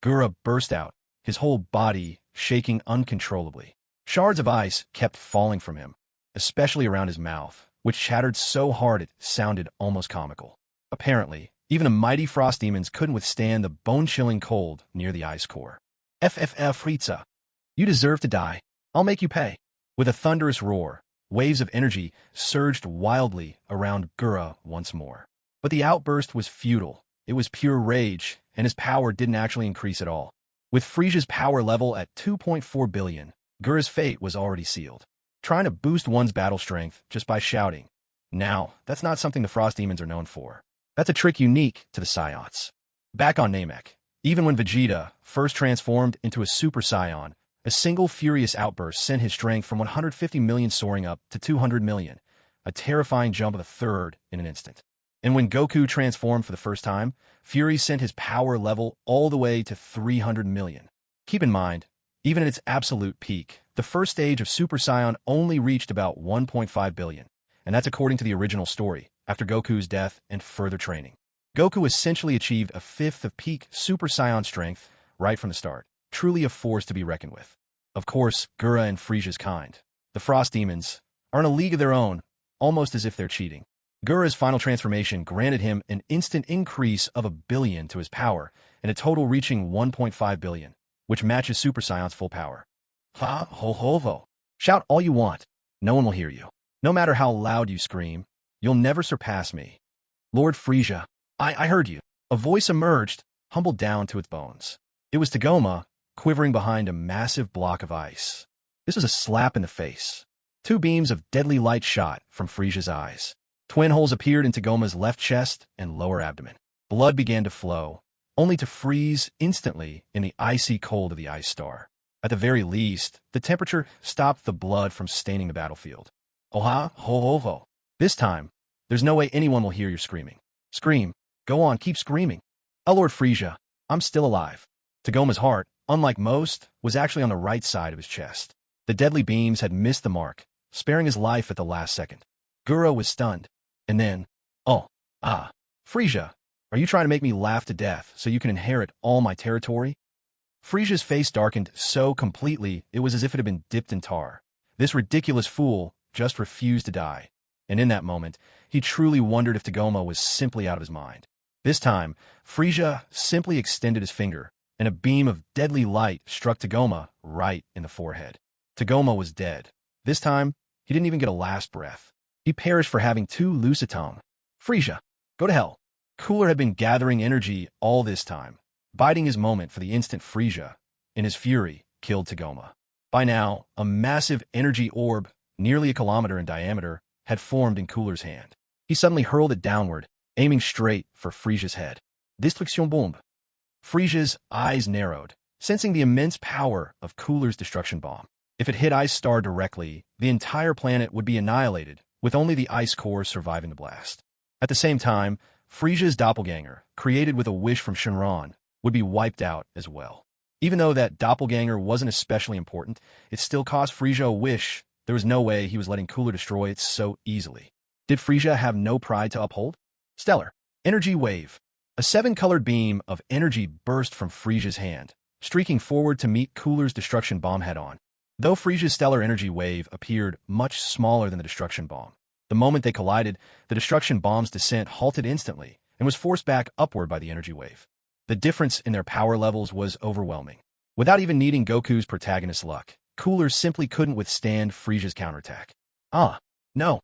Gura burst out, his whole body shaking uncontrollably. Shards of ice kept falling from him, especially around his mouth, which chattered so hard it sounded almost comical. Apparently, even the mighty frost demons couldn't withstand the bone-chilling cold near the ice core. Frieza. You deserve to die. I'll make you pay. With a thunderous roar, waves of energy surged wildly around Gura once more. But the outburst was futile. It was pure rage, and his power didn't actually increase at all. With Frieza's power level at 2.4 billion, Gura's fate was already sealed. Trying to boost one's battle strength just by shouting. Now, that's not something the Frost Demons are known for. That's a trick unique to the Saiyans. Back on Namek, even when Vegeta first transformed into a Super Saiyan, a single furious outburst sent his strength from 150 million soaring up to 200 million, a terrifying jump of a third in an instant. And when Goku transformed for the first time, Fury sent his power level all the way to 300 million. Keep in mind, even at its absolute peak, the first stage of Super Saiyan only reached about 1.5 billion, and that's according to the original story, after Goku's death and further training. Goku essentially achieved a fifth of peak Super Saiyan strength right from the start, truly a force to be reckoned with. Of course, Gura and Frieza's kind, the Frost Demons, are in a league of their own, almost as if they're cheating. Gura's final transformation granted him an instant increase of 1 billion to his power, and a total reaching 1.5 billion, which matches Super Saiyan's full power. Ha ho ho ho. Shout all you want. No one will hear you. No matter how loud you scream, you'll never surpass me. Lord Frieza, I heard you. A voice emerged, humbled down to its bones. It was Tagoma, quivering behind a massive block of ice. This was a slap in the face. 2 beams of deadly light shot from Frieza's eyes. Twin holes appeared in Tagoma's left chest and lower abdomen. Blood began to flow, only to freeze instantly in the icy cold of the ice star. At the very least, the temperature stopped the blood from staining the battlefield. Oha ho ho ho. This time, there's no way anyone will hear your screaming. Scream. Go on, keep screaming. Oh, Lord Frieza, I'm still alive. Tagoma's heart, unlike most, was actually on the right side of his chest. The deadly beams had missed the mark, sparing his life at the last second. Gura was stunned. And then, Frieza, are you trying to make me laugh to death so you can inherit all my territory? Frieza's face darkened so completely it was as if it had been dipped in tar. This ridiculous fool just refused to die. And in that moment, he truly wondered if Tagoma was simply out of his mind. This time, Frieza simply extended his finger, and a beam of deadly light struck Tagoma right in the forehead. Tagoma was dead. This time, he didn't even get a last breath. He perished for having too loose a tongue. Frieza, go to hell. Cooler had been gathering energy all this time, biding his moment for the instant Frieza, in his fury, killed Tagoma. By now, a massive energy orb, nearly a kilometer in diameter, had formed in Cooler's hand. He suddenly hurled it downward, aiming straight for Frieza's head. Destruction bomb. Frieza's eyes narrowed, sensing the immense power of Cooler's destruction bomb. If it hit Ice Star directly, the entire planet would be annihilated, with only the ice core surviving the blast. At the same time, Frieza's doppelganger, created with a wish from Shenron, would be wiped out as well. Even though that doppelganger wasn't especially important, it still cost Frieza a wish. There was no way he was letting Cooler destroy it so easily. Did Frieza have no pride to uphold? Stellar. Energy Wave. A 7-colored beam of energy burst from Frieza's hand, streaking forward to meet Cooler's destruction bomb head-on. Though Frieza's stellar energy wave appeared much smaller than the destruction bomb, the moment they collided, the destruction bomb's descent halted instantly and was forced back upward by the energy wave. The difference in their power levels was overwhelming. Without even needing Goku's protagonist's luck, Cooler simply couldn't withstand Frieza's counterattack. No.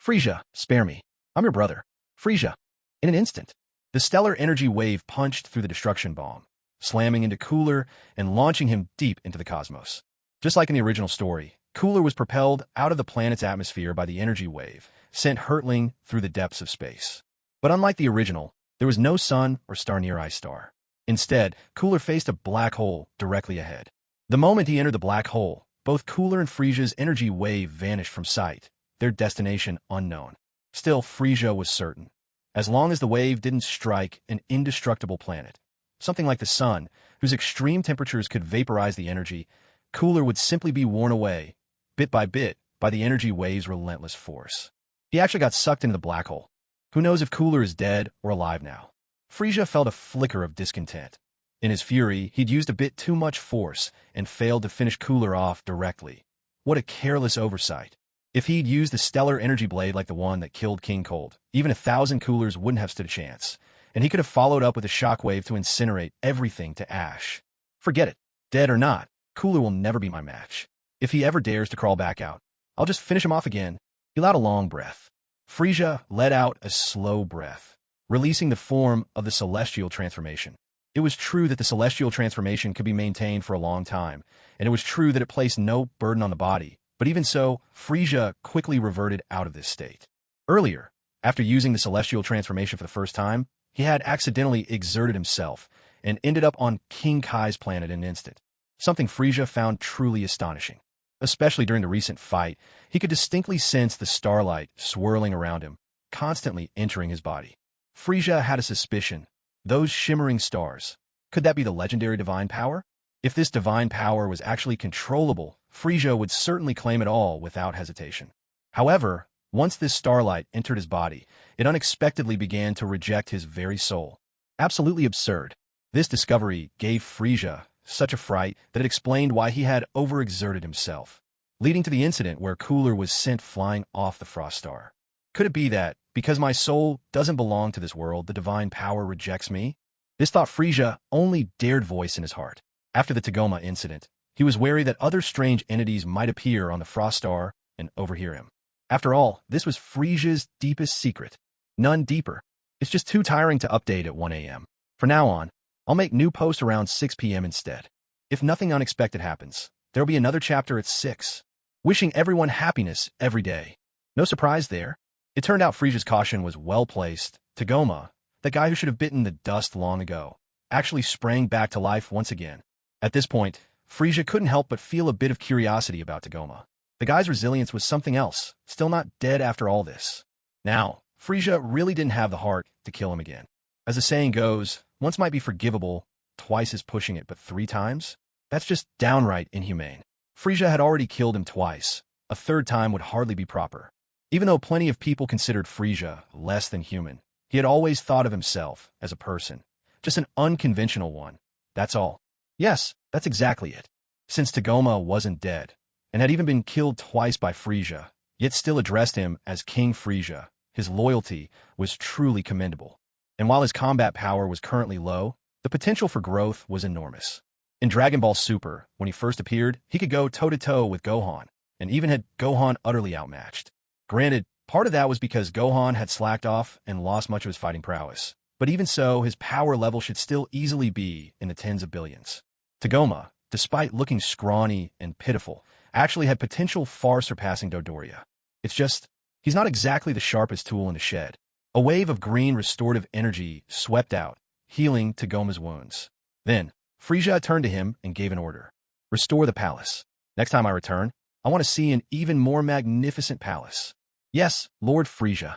Frieza, spare me. I'm your brother. Frieza. In an instant, the stellar energy wave punched through the destruction bomb, slamming into Cooler and launching him deep into the cosmos. Just like in the original story, Cooler was propelled out of the planet's atmosphere by the energy wave, sent hurtling through the depths of space. But unlike the original, there was no sun or star near Ice Star. Instead, Cooler faced a black hole directly ahead. The moment he entered the black hole, both Cooler and Frieza's energy wave vanished from sight, their destination unknown. Still, Frieza was certain. As long as the wave didn't strike an indestructible planet, something like the sun, whose extreme temperatures could vaporize the energy, Cooler would simply be worn away, bit, by the energy wave's relentless force. He actually got sucked into the black hole. Who knows if Cooler is dead or alive now? Frieza felt a flicker of discontent. In his fury, he'd used a bit too much force and failed to finish Cooler off directly. What a careless oversight. If he'd used a stellar energy blade like the one that killed King Cold, even 1,000 Coolers wouldn't have stood a chance, and he could have followed up with a shockwave to incinerate everything to ash. Forget it. Dead or not, Cooler will never be my match. If he ever dares to crawl back out, I'll just finish him off again. He let out a long breath. Frieza let out a slow breath, releasing the form of the celestial transformation. It was true that the celestial transformation could be maintained for a long time, and it was true that it placed no burden on the body. But even so, Frieza quickly reverted out of this state. Earlier, after using the celestial transformation for the first time, he had accidentally exerted himself and ended up on King Kai's planet in an instant. Something Frieza found truly astonishing. Especially during the recent fight, he could distinctly sense the starlight swirling around him, constantly entering his body. Frieza had a suspicion. Those shimmering stars, could that be the legendary divine power? If this divine power was actually controllable, Frieza would certainly claim it all without hesitation. However, once this starlight entered his body, it unexpectedly began to reject his very soul. Absolutely absurd. This discovery gave Frieza such a fright that it explained why he had overexerted himself, leading to the incident where Cooler was sent flying off the Frost Star. Could it be that, because my soul doesn't belong to this world, the divine power rejects me? This thought Frieza only dared voice in his heart. After the Tagoma incident, he was wary that other strange entities might appear on the Frost Star and overhear him. After all, this was Frieza's deepest secret. None deeper. It's just too tiring to update at 1 a.m. From now on, I'll make new posts around 6 p.m. instead. If nothing unexpected happens, there'll be another chapter at 6. Wishing everyone happiness every day. No surprise there. It turned out Frieza's caution was well placed. Tagoma, the guy who should have bitten the dust long ago, actually sprang back to life once again. At this point, Frieza couldn't help but feel a bit of curiosity about Tagoma. The guy's resilience was something else, still not dead after all this. Now, Frieza really didn't have the heart to kill him again. As the saying goes, once might be forgivable, twice is pushing it, but 3 times? That's just downright inhumane. Frieza had already killed him twice. A third time would hardly be proper. Even though plenty of people considered Frieza less than human, he had always thought of himself as a person. Just an unconventional one. That's all. Yes, that's exactly it. Since Tagoma wasn't dead, and had even been killed twice by Frieza, yet still addressed him as King Frieza, his loyalty was truly commendable. And while his combat power was currently low, the potential for growth was enormous. In Dragon Ball Super, when he first appeared, he could go toe-to-toe with Gohan, and even had Gohan utterly outmatched. Granted, part of that was because Gohan had slacked off and lost much of his fighting prowess. But even so, his power level should still easily be in the tens of billions. Tagoma, despite looking scrawny and pitiful, actually had potential far surpassing Dodoria. It's just, he's not exactly the sharpest tool in the shed. A wave of green restorative energy swept out, healing Tagoma's wounds. Then, Frieza turned to him and gave an order. Restore the palace. Next time I return, I want to see an even more magnificent palace. Yes, Lord Frieza.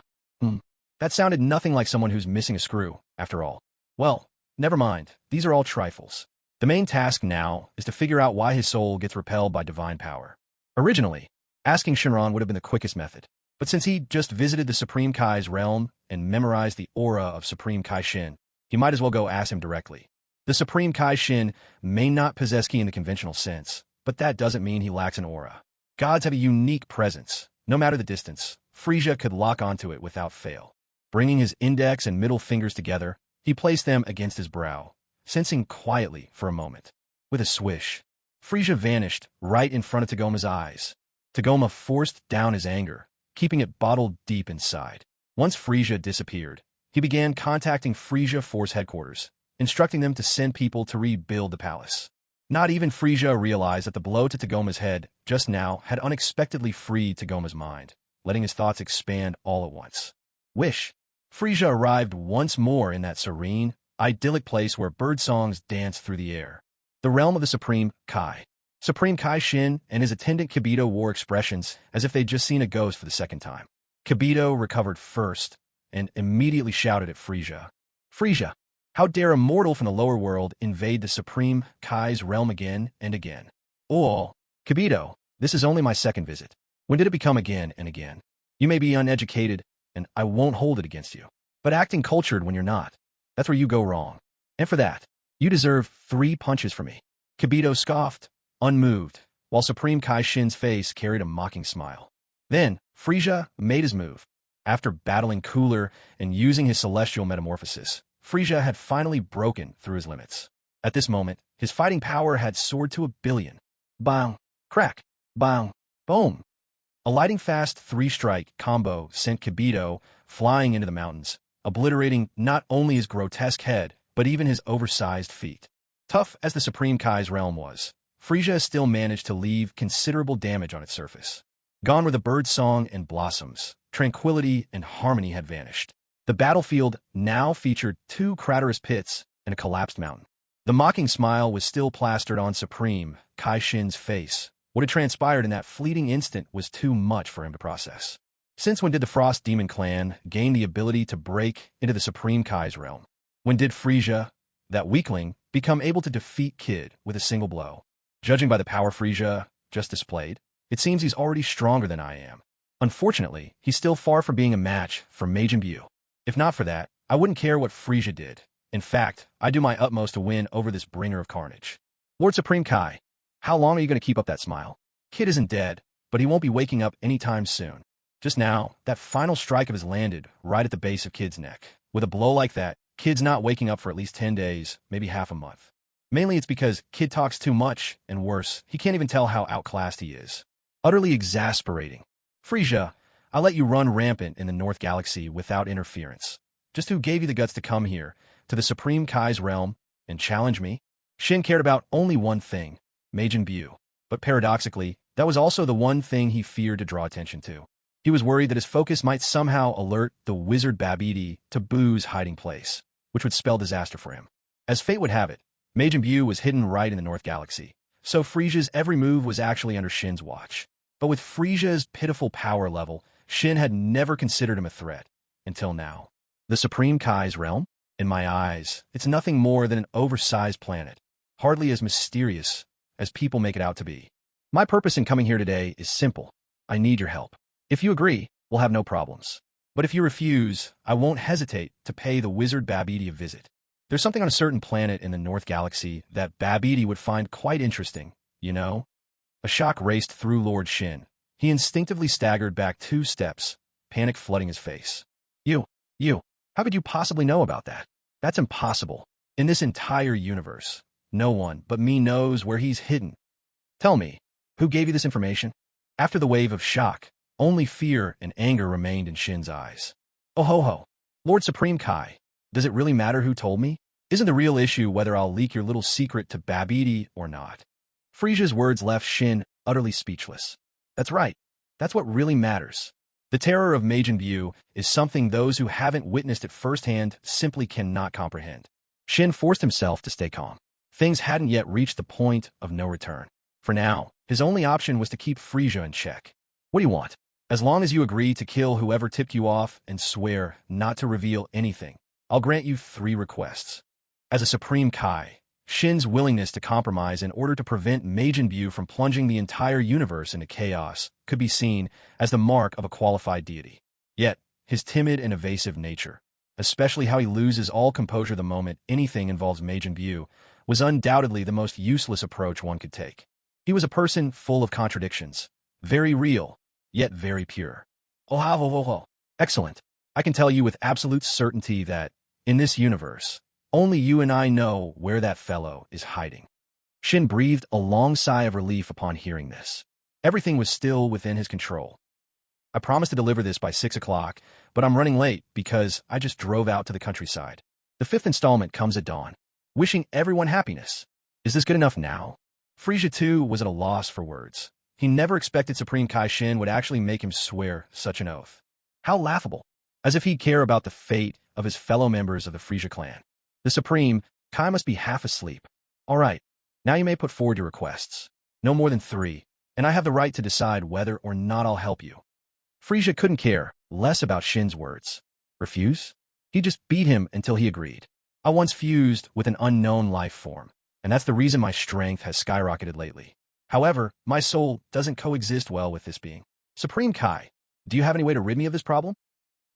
That sounded nothing like someone who's missing a screw, after all. Well, never mind. These are all trifles. The main task now is to figure out why his soul gets repelled by divine power. Originally, asking Shinron would have been the quickest method. But since he just visited the Supreme Kai's realm and memorized the aura of Supreme Kai Shin, he might as well go ask him directly. The Supreme Kai Shin may not possess ki in the conventional sense, but that doesn't mean he lacks an aura. Gods have a unique presence. No matter the distance, Frieza could lock onto it without fail. Bringing his index and middle fingers together, he placed them against his brow, sensing quietly for a moment. With a swish, Frieza vanished right in front of Tagoma's eyes. Tagoma forced down his anger, keeping it bottled deep inside. Once Frieza disappeared, he began contacting Frieza Force headquarters, instructing them to send people to rebuild the palace. Not even Frieza realized that the blow to Tagoma's head just now had unexpectedly freed Tagoma's mind, letting his thoughts expand all at once. Wish. Frieza arrived once more in that serene, idyllic place where birdsongs danced through the air. The realm of the Supreme Kai. Supreme Kai Shin and his attendant Kibito wore expressions as if they'd just seen a ghost for the second time. Kibito recovered first and immediately shouted at Frieza. Frieza, how dare a mortal from the lower world invade the Supreme Kai's realm again and again? Oh, Kibito, this is only my second visit. When did it become again and again? You may be uneducated, and I won't hold it against you. But acting cultured when you're not, that's where you go wrong. And for that, you deserve 3 punches from me. Kibito scoffed, unmoved, while Supreme Kai Shin's face carried a mocking smile. Then, Frieza made his move. After battling Cooler and using his celestial metamorphosis, Frieza had finally broken through his limits. At this moment, his fighting power had soared to 1 billion. Bang, crack, bang, boom. A lightning-fast 3-strike combo sent Kibito flying into the mountains, obliterating not only his grotesque head, but even his oversized feet. Tough as the Supreme Kai's realm was, Frieza still managed to leave considerable damage on its surface. Gone were the bird song and blossoms. Tranquility and harmony had vanished. The battlefield now featured 2 craterous pits and a collapsed mountain. The mocking smile was still plastered on Supreme Kai Shin's face. What had transpired in that fleeting instant was too much for him to process. Since when did the Frost Demon Clan gain the ability to break into the Supreme Kai's realm? When did Frieza, that weakling, become able to defeat Kid with a single blow? Judging by the power Frieza just displayed, it seems he's already stronger than I am. Unfortunately, he's still far from being a match for Majin Buu. If not for that, I wouldn't care what Frieza did. In fact, I do my utmost to win over this bringer of carnage. Lord Supreme Kai, how long are you going to keep up that smile? Kid isn't dead, but he won't be waking up anytime soon. Just now, that final strike of his landed right at the base of Kid's neck. With a blow like that, Kid's not waking up for at least 10 days, maybe half a month. Mainly it's because Kid talks too much, and worse, he can't even tell how outclassed he is. Utterly exasperating. Frieza, I'll let you run rampant in the North Galaxy without interference. Just who gave you the guts to come here, to the Supreme Kai's realm, and challenge me? Shin cared about only one thing, Majin Buu. But paradoxically, that was also the one thing he feared to draw attention to. He was worried that his focus might somehow alert the wizard Babidi to Buu's hiding place, which would spell disaster for him. As fate would have it, Majin Buu was hidden right in the North Galaxy, so Frieza's every move was actually under Shin's watch. But with Frieza's pitiful power level, Shin had never considered him a threat, until now. The Supreme Kai's realm? In my eyes, it's nothing more than an oversized planet, hardly as mysterious as people make it out to be. My purpose in coming here today is simple. I need your help. If you agree, we'll have no problems. But if you refuse, I won't hesitate to pay the wizard Babidi a visit. There's something on a certain planet in the North Galaxy that Babidi would find quite interesting, you know? A shock raced through Lord Shin. He instinctively staggered back 2 steps, panic flooding his face. You, how could you possibly know about that? That's impossible. In this entire universe, no one but me knows where he's hidden. Tell me, who gave you this information? After the wave of shock, only fear and anger remained in Shin's eyes. Oh ho ho, Lord Supreme Kai, does it really matter who told me? Isn't the real issue whether I'll leak your little secret to Babidi or not? Frieza's words left Shin utterly speechless. That's right, that's what really matters. The terror of Majin Buu is something those who haven't witnessed it firsthand simply cannot comprehend. Shin forced himself to stay calm. Things hadn't yet reached the point of no return. For now, his only option was to keep Frieza in check. What do you want? As long as you agree to kill whoever tipped you off and swear not to reveal anything, I'll grant you 3 requests. As a Supreme Kai, Shin's willingness to compromise in order to prevent Majin Buu from plunging the entire universe into chaos could be seen as the mark of a qualified deity. Yet, his timid and evasive nature, especially how he loses all composure the moment anything involves Majin Buu, was undoubtedly the most useless approach one could take. He was a person full of contradictions, very real, yet very pure. Oh, excellent. I can tell you with absolute certainty that, in this universe, only you and I know where that fellow is hiding. Shin breathed a long sigh of relief upon hearing this. Everything was still within his control. I promised to deliver this by 6 o'clock, but I'm running late because I just drove out to the countryside. The 5th installment comes at dawn. Wishing everyone happiness. Is this good enough now? Frieza too was at a loss for words. He never expected Supreme Kai Shin would actually make him swear such an oath. How laughable. As if he'd care about the fate of his fellow members of the Frieza clan. The Supreme Kai must be half asleep. All right, now you may put forward your requests. No more than 3, and I have the right to decide whether or not I'll help you. Frieza couldn't care less about Shin's words. Refuse? He just beat him until he agreed. I once fused with an unknown life form, and that's the reason my strength has skyrocketed lately. However, my soul doesn't coexist well with this being. Supreme Kai, do you have any way to rid me of this problem?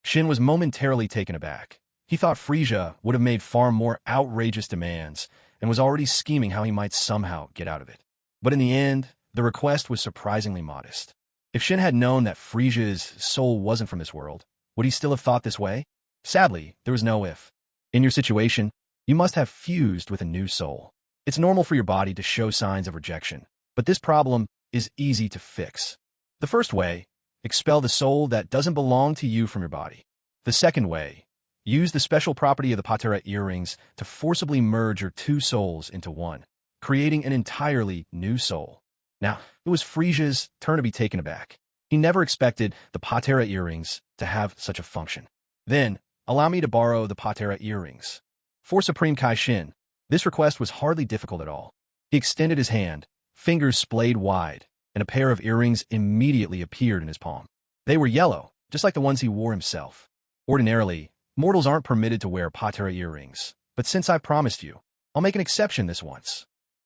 Shin was momentarily taken aback. He thought Frieza would have made far more outrageous demands and was already scheming how he might somehow get out of it. But in the end, the request was surprisingly modest. If Shin had known that Frieza's soul wasn't from this world, would he still have thought this way? Sadly, there was no if. In your situation, you must have fused with a new soul. It's normal for your body to show signs of rejection, but this problem is easy to fix. The first way, expel the soul that doesn't belong to you from your body. The second way, use the special property of the Patera earrings to forcibly merge your two souls into one, creating an entirely new soul. Now, it was Frieza's turn to be taken aback. He never expected the Patera earrings to have such a function. Then, allow me to borrow the Patera earrings. For Supreme Kai Shin, this request was hardly difficult at all. He extended his hand, fingers splayed wide, and a pair of earrings immediately appeared in his palm. They were yellow, just like the ones he wore himself. Ordinarily, mortals aren't permitted to wear Patera earrings, but since I promised you, I'll make an exception this once.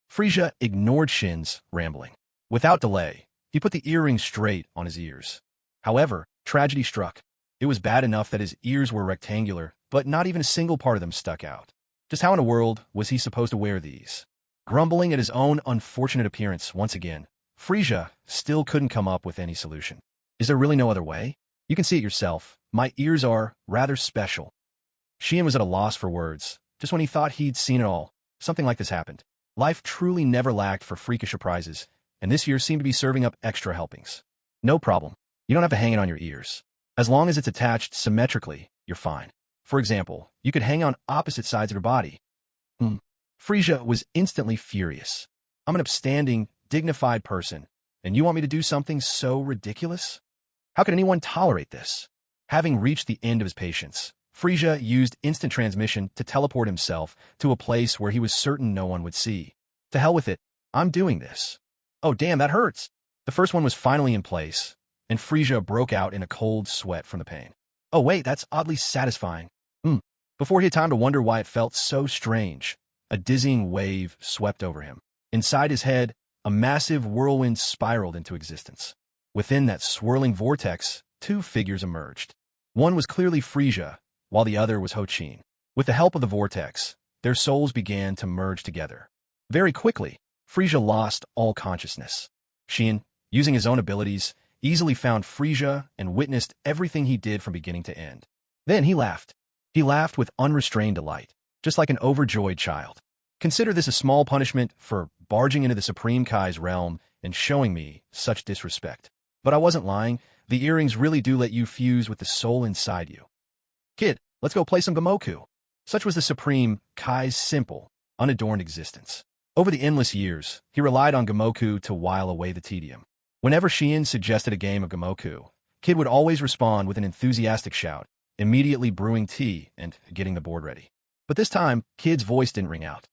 Frieza ignored Shin's rambling. Without delay, he put the earrings straight on his ears. However, tragedy struck. It was bad enough that his ears were rectangular, but not even a single part of them stuck out. Just how in the world was he supposed to wear these? Grumbling at his own unfortunate appearance once again, Frieza still couldn't come up with any solution. Is there really no other way? You can see it yourself. My ears are rather special. Xian was at a loss for words. Just when he thought he'd seen it all, something like this happened. Life truly never lacked for freakish surprises, and this year seemed to be serving up extra helpings. No problem. You don't have to hang it on your ears. As long as it's attached symmetrically, you're fine. For example, you could hang on opposite sides of your body. Frieza was instantly furious. I'm an upstanding, dignified person, and you want me to do something so ridiculous? How could anyone tolerate this? Having reached the end of his patience, Frieza used instant transmission to teleport himself to a place where he was certain no one would see. To hell with it, I'm doing this. Oh damn, that hurts. The first one was finally in place, and Frieza broke out in a cold sweat from the pain. Oh wait, that's oddly satisfying. Before he had time to wonder why it felt so strange, a dizzying wave swept over him. Inside his head, a massive whirlwind spiraled into existence. Within that swirling vortex, two figures emerged. One was clearly Frieza, while the other was Ho-Chin. With the help of the vortex, their souls began to merge together. Very quickly, Frieza lost all consciousness. Xian, using his own abilities, easily found Frieza and witnessed everything he did from beginning to end. Then he laughed. He laughed with unrestrained delight, just like an overjoyed child. Consider this a small punishment for barging into the Supreme Kai's realm and showing me such disrespect. But I wasn't lying. The earrings really do let you fuse with the soul inside you. Kid, let's go play some Gomoku. Such was the Supreme Kai's simple, unadorned existence. Over the endless years, he relied on Gomoku to while away the tedium. Whenever Xian suggested a game of Gomoku, Kid would always respond with an enthusiastic shout, immediately brewing tea and getting the board ready. But this time, Kid's voice didn't ring out.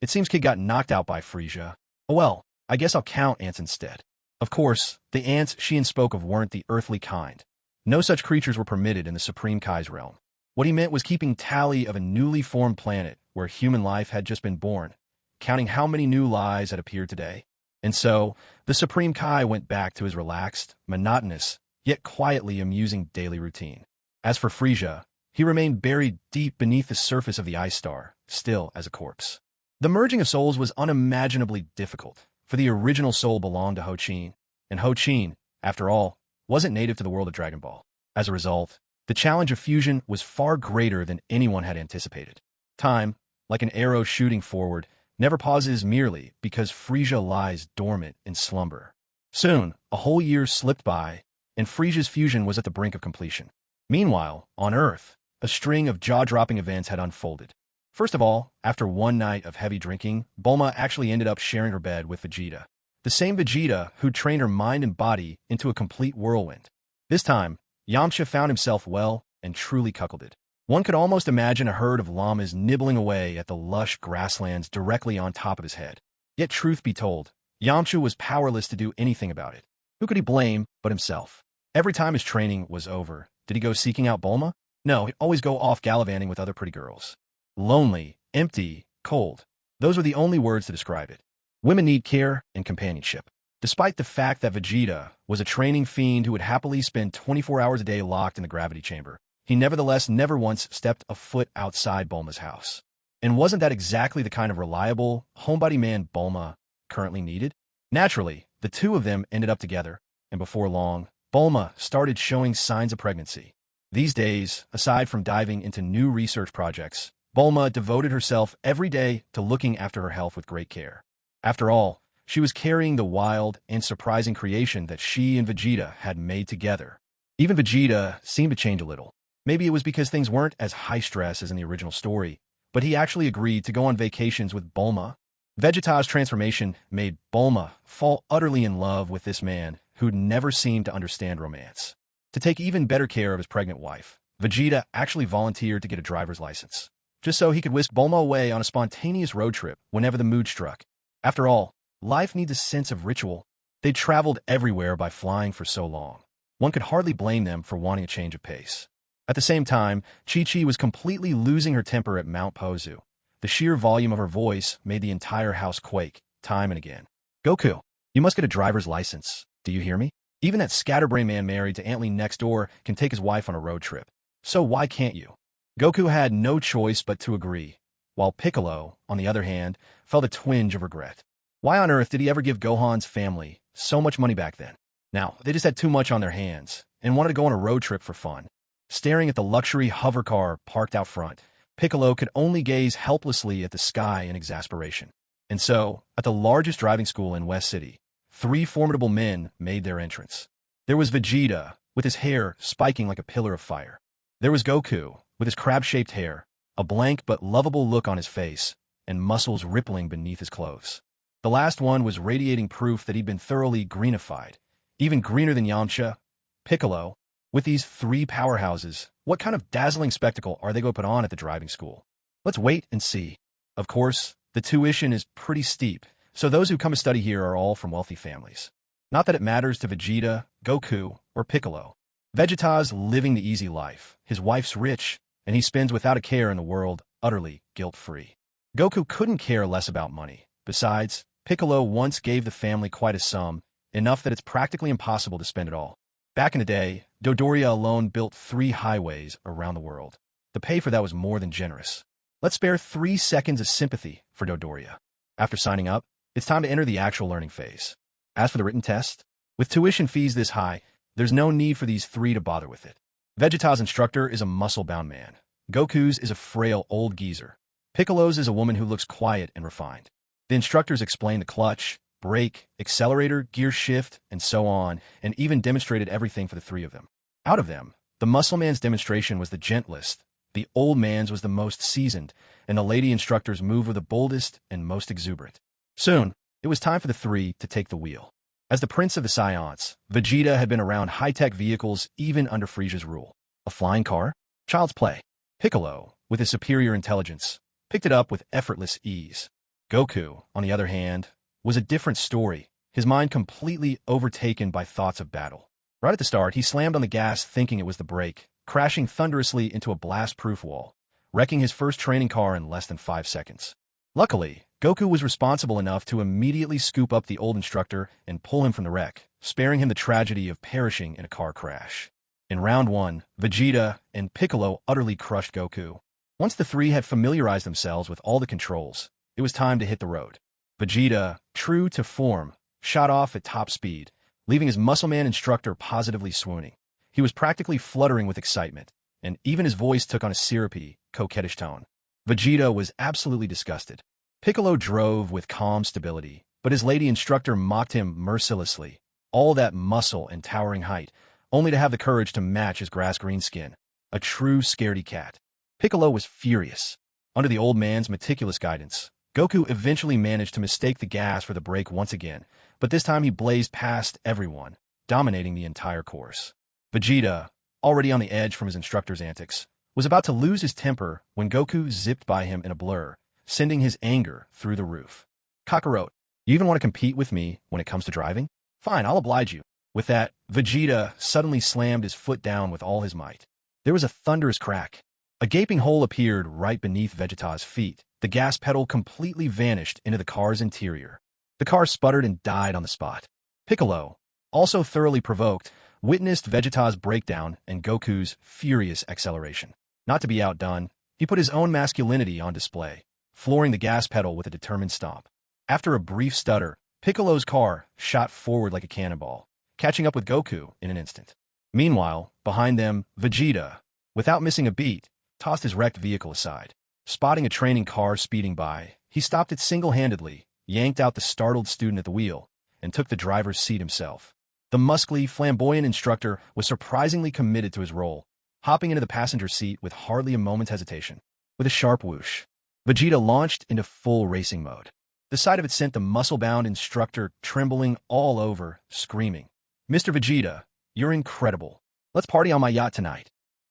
It seems Kid got knocked out by Frieza. Oh well, I guess I'll count ants instead. Of course, the ants Xian spoke of weren't the earthly kind. No such creatures were permitted in the Supreme Kai's realm. What he meant was keeping tally of a newly formed planet where human life had just been born, counting how many new lives had appeared today. And so, the Supreme Kai went back to his relaxed, monotonous, yet quietly amusing daily routine. As for Frieza, he remained buried deep beneath the surface of the ice star, still as a corpse. The merging of souls was unimaginably difficult, for the original soul belonged to Ho-Chin, and Ho-Chin, after all, wasn't native to the world of Dragon Ball. As a result, the challenge of fusion was far greater than anyone had anticipated. Time, like an arrow shooting forward, never pauses merely because Frieza lies dormant in slumber. Soon, a whole year slipped by, and Frieza's fusion was at the brink of completion. Meanwhile, on Earth, a string of jaw-dropping events had unfolded. First of all, after one night of heavy drinking, Bulma actually ended up sharing her bed with Vegeta. The same Vegeta who'd trained her mind and body into a complete whirlwind. This time, Yamcha found himself well and truly cuckolded. One could almost imagine a herd of llamas nibbling away at the lush grasslands directly on top of his head. Yet truth be told, Yamcha was powerless to do anything about it. Who could he blame but himself? Every time his training was over, did he go seeking out Bulma? No, he'd always go off gallivanting with other pretty girls. Lonely, empty, cold. Those were the only words to describe it. Women need care and companionship. Despite the fact that Vegeta was a training fiend who would happily spend 24 hours a day locked in the gravity chamber, he nevertheless never once stepped a foot outside Bulma's house. And wasn't that exactly the kind of reliable, homebody man Bulma currently needed? Naturally, the two of them ended up together, and before long, Bulma started showing signs of pregnancy. These days, aside from diving into new research projects, Bulma devoted herself every day to looking after her health with great care. After all, she was carrying the wild and surprising creation that she and Vegeta had made together. Even Vegeta seemed to change a little. Maybe it was because things weren't as high stress as in the original story, but he actually agreed to go on vacations with Bulma. Vegeta's transformation made Bulma fall utterly in love with this man who'd never seemed to understand romance. To take even better care of his pregnant wife, Vegeta actually volunteered to get a driver's license, just so he could whisk Bulma away on a spontaneous road trip whenever the mood struck. After all, life needs a sense of ritual. They'd traveled everywhere by flying for so long. One could hardly blame them for wanting a change of pace. At the same time, Chi-Chi was completely losing her temper at Mount Pozu. The sheer volume of her voice made the entire house quake, time and again. Goku, you must get a driver's license. Do you hear me? Even that scatterbrain man married to Antly next door can take his wife on a road trip. So why can't you? Goku had no choice but to agree, while Piccolo, on the other hand, felt a twinge of regret. Why on earth did he ever give Gohan's family so much money back then? Now, they just had too much on their hands and wanted to go on a road trip for fun. Staring at the luxury hover car parked out front, Piccolo could only gaze helplessly at the sky in exasperation. And so, at the largest driving school in West City, three formidable men made their entrance. There was Vegeta, with his hair spiking like a pillar of fire. There was Goku, with his crab-shaped hair, a blank but lovable look on his face, and muscles rippling beneath his clothes. The last one was radiating proof that he'd been thoroughly greenified, even greener than Yamcha. Piccolo. With these three powerhouses, what kind of dazzling spectacle are they going to put on at the driving school? Let's wait and see. Of course, the tuition is pretty steep, so those who come to study here are all from wealthy families. Not that it matters to Vegeta, Goku, or Piccolo. Vegeta's living the easy life, his wife's rich, and he spends without a care in the world, utterly guilt-free. Goku couldn't care less about money. Besides, Piccolo once gave the family quite a sum, enough that it's practically impossible to spend it all. Back in the day, Dodoria alone built 3 highways around the world. The pay for that was more than generous. Let's spare 3 seconds of sympathy for Dodoria. After signing up, it's time to enter the actual learning phase. As for the written test, with tuition fees this high, there's no need for these 3 to bother with it. Vegeta's instructor is a muscle-bound man. Goku's is a frail old geezer. Piccolo's is a woman who looks quiet and refined. The instructors explain the clutch, brake, accelerator, gear shift, and so on, and even demonstrated everything for the 3 of them. Out of them, the muscle man's demonstration was the gentlest, the old man's was the most seasoned, and the lady instructor's move were the boldest and most exuberant. Soon, it was time for the 3 to take the wheel. As the prince of the Saiyans, Vegeta had been around high-tech vehicles even under Frieza's rule. A flying car? Child's play. Piccolo, with his superior intelligence, picked it up with effortless ease. Goku, on the other hand, was a different story, his mind completely overtaken by thoughts of battle. Right at the start, he slammed on the gas thinking it was the brake, crashing thunderously into a blast-proof wall, wrecking his first training car in less than 5 seconds. Luckily, Goku was responsible enough to immediately scoop up the old instructor and pull him from the wreck, sparing him the tragedy of perishing in a car crash. In round 1, Vegeta and Piccolo utterly crushed Goku. Once the 3 had familiarized themselves with all the controls, it was time to hit the road. Vegeta, true to form, shot off at top speed, leaving his muscle-man instructor positively swooning. He was practically fluttering with excitement, and even his voice took on a syrupy, coquettish tone. Vegeta was absolutely disgusted. Piccolo drove with calm stability, but his lady instructor mocked him mercilessly. All that muscle and towering height, only to have the courage to match his grass-green skin. A true scaredy cat. Piccolo was furious. Under the old man's meticulous guidance, Goku eventually managed to mistake the gas for the brake once again, but this time he blazed past everyone, dominating the entire course. Vegeta, already on the edge from his instructor's antics, was about to lose his temper when Goku zipped by him in a blur, sending his anger through the roof. Kakarot, you even want to compete with me when it comes to driving? Fine, I'll oblige you. With that, Vegeta suddenly slammed his foot down with all his might. There was a thunderous crack. A gaping hole appeared right beneath Vegeta's feet. The gas pedal completely vanished into the car's interior. The car sputtered and died on the spot. Piccolo, also thoroughly provoked, witnessed Vegeta's breakdown and Goku's furious acceleration. Not to be outdone, he put his own masculinity on display, flooring the gas pedal with a determined stomp. After a brief stutter, Piccolo's car shot forward like a cannonball, catching up with Goku in an instant. Meanwhile, behind them, Vegeta, without missing a beat, tossed his wrecked vehicle aside. Spotting a training car speeding by, he stopped it single-handedly, yanked out the startled student at the wheel, and took the driver's seat himself. The muscly, flamboyant instructor was surprisingly committed to his role, hopping into the passenger seat with hardly a moment's hesitation. With a sharp whoosh, Vegeta launched into full racing mode. The sight of it sent the muscle-bound instructor trembling all over, screaming, "Mr. Vegeta, you're incredible. Let's party on my yacht tonight."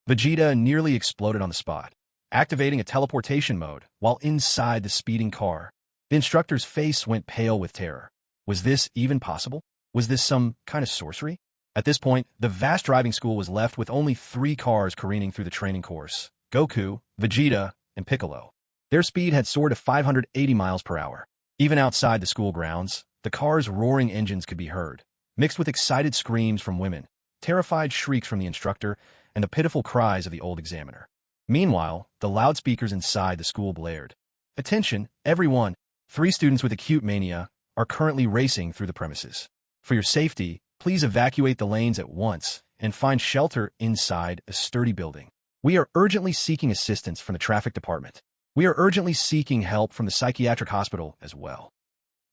Vegeta nearly exploded on the spot, activating a teleportation mode while inside the speeding car. The instructor's face went pale with terror. Was this even possible? Was this some kind of sorcery? At this point, the vast driving school was left with only 3 cars careening through the training course: Goku, Vegeta, and Piccolo. Their speed had soared to 580 miles per hour. Even outside the school grounds, the cars' roaring engines could be heard, mixed with excited screams from women, terrified shrieks from the instructor, and the pitiful cries of the old examiner. Meanwhile, the loudspeakers inside the school blared. "Attention, everyone! 3 students with acute mania are currently racing through the premises. For your safety, please evacuate the lanes at once and find shelter inside a sturdy building. We are urgently seeking assistance from the traffic department. We are urgently seeking help from the psychiatric hospital as well.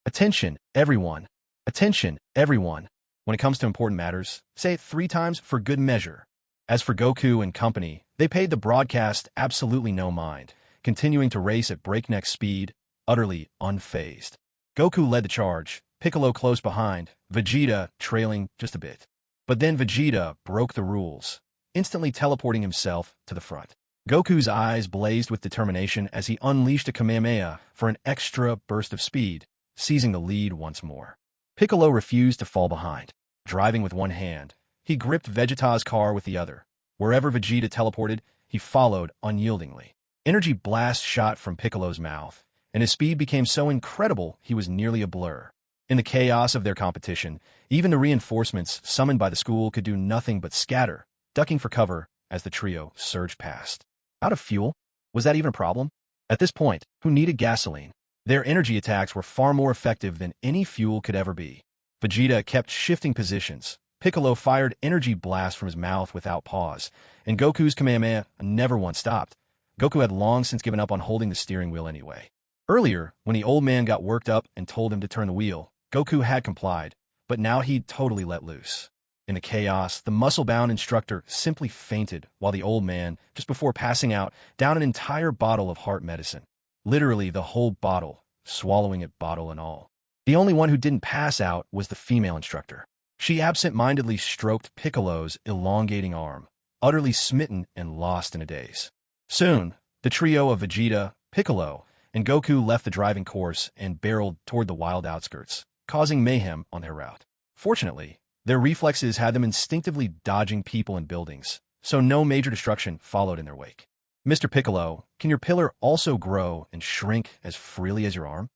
Attention, everyone! Attention, everyone! When it comes to important matters, say it 3 times for good measure." As for Goku and company, they paid the broadcast absolutely no mind, continuing to race at breakneck speed, utterly unfazed. Goku led the charge, Piccolo close behind, Vegeta trailing just a bit. But then Vegeta broke the rules, instantly teleporting himself to the front. Goku's eyes blazed with determination as he unleashed a Kamehameha for an extra burst of speed, seizing the lead once more. Piccolo refused to fall behind. Driving with one hand, he gripped Vegeta's car with the other. Wherever Vegeta teleported, he followed unyieldingly. Energy blasts shot from Piccolo's mouth, and his speed became so incredible he was nearly a blur. In the chaos of their competition, even the reinforcements summoned by the school could do nothing but scatter, ducking for cover as the trio surged past. Out of fuel? Was that even a problem? At this point, who needed gasoline? Their energy attacks were far more effective than any fuel could ever be. Vegeta kept shifting positions. Piccolo fired energy blasts from his mouth without pause, and Goku's Kamehameha never once stopped. Goku had long since given up on holding the steering wheel anyway. Earlier, when the old man got worked up and told him to turn the wheel, Goku had complied, but now he'd totally let loose. In the chaos, the muscle-bound instructor simply fainted while the old man, just before passing out, downed an entire bottle of heart medicine. Literally the whole bottle, swallowing it bottle and all. The only one who didn't pass out was the female instructor. She absent-mindedly stroked Piccolo's elongating arm, utterly smitten and lost in a daze. Soon, the trio of Vegeta, Piccolo, and Goku left the driving course and barreled toward the wild outskirts, causing mayhem on their route. Fortunately, their reflexes had them instinctively dodging people and buildings, so no major destruction followed in their wake. "Mr. Piccolo, can your pillar also grow and shrink as freely as your arm?"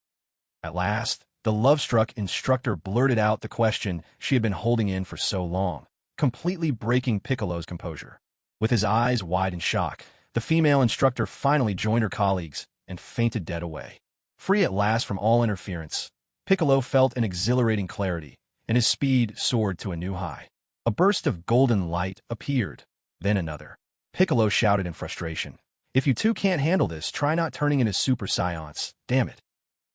At last, the love-struck instructor blurted out the question she had been holding in for so long, completely breaking Piccolo's composure. With his eyes wide in shock, the female instructor finally joined her colleagues and fainted dead away. Free at last from all interference, Piccolo felt an exhilarating clarity, and his speed soared to a new high. A burst of golden light appeared, then another. Piccolo shouted in frustration, "If you two can't handle this, try not turning into Super Saiyans, damn it."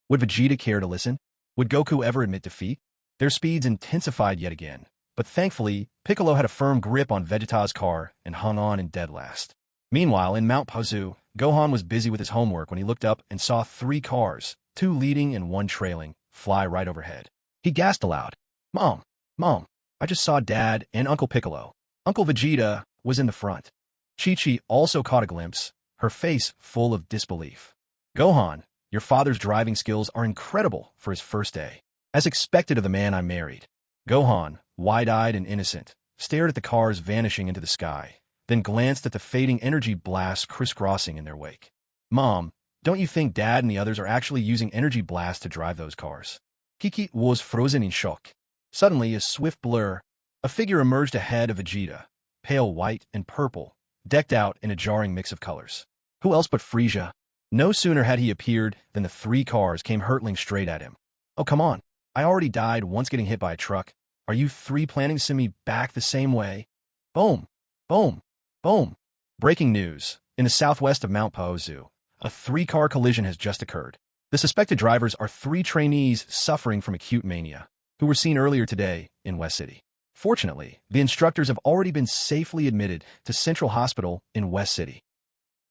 Would Vegeta care to listen? Would Goku ever admit defeat? Their speeds intensified yet again, but thankfully, Piccolo had a firm grip on Vegeta's car and hung on in dead last. Meanwhile, in Mount Pazu, Gohan was busy with his homework when he looked up and saw 3 cars, 2 leading and 1 trailing, fly right overhead. He gasped aloud. Mom, I just saw Dad and Uncle Piccolo. Uncle Vegeta was in the front." Chi-Chi also caught a glimpse, her face full of disbelief. "Gohan, your father's driving skills are incredible for his first day. As expected of the man I married." Gohan, wide-eyed and innocent, stared at the cars vanishing into the sky, then glanced at the fading energy blasts crisscrossing in their wake. "Mom, don't you think Dad and the others are actually using energy blasts to drive those cars?" Kiki was frozen in shock. Suddenly, a swift blur, a figure emerged ahead of Vegeta, pale white and purple, decked out in a jarring mix of colors. Who else but Frieza? No sooner had he appeared than the three cars came hurtling straight at him. "Oh, come on. I already died once getting hit by a truck. Are you three planning to send me back the same way?" Boom! Boom! Boom! Breaking news. In the southwest of Mount Paozu, a three-car collision has just occurred. The suspected drivers are three trainees suffering from acute mania, who were seen earlier today in West City. Fortunately, the instructors have already been safely admitted to Central Hospital in West City.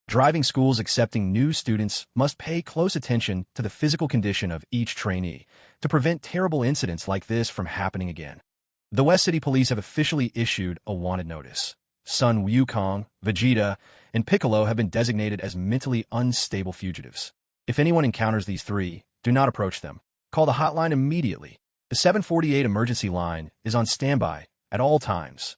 Driving schools accepting new students must pay close attention to the physical condition of each trainee to prevent terrible incidents like this from happening again. The West City Police have officially issued a wanted notice. Sun Wukong, Vegeta, and Piccolo have been designated as mentally unstable fugitives. If anyone encounters these three, do not approach them. Call the hotline immediately. The 748 emergency line is on standby at all times.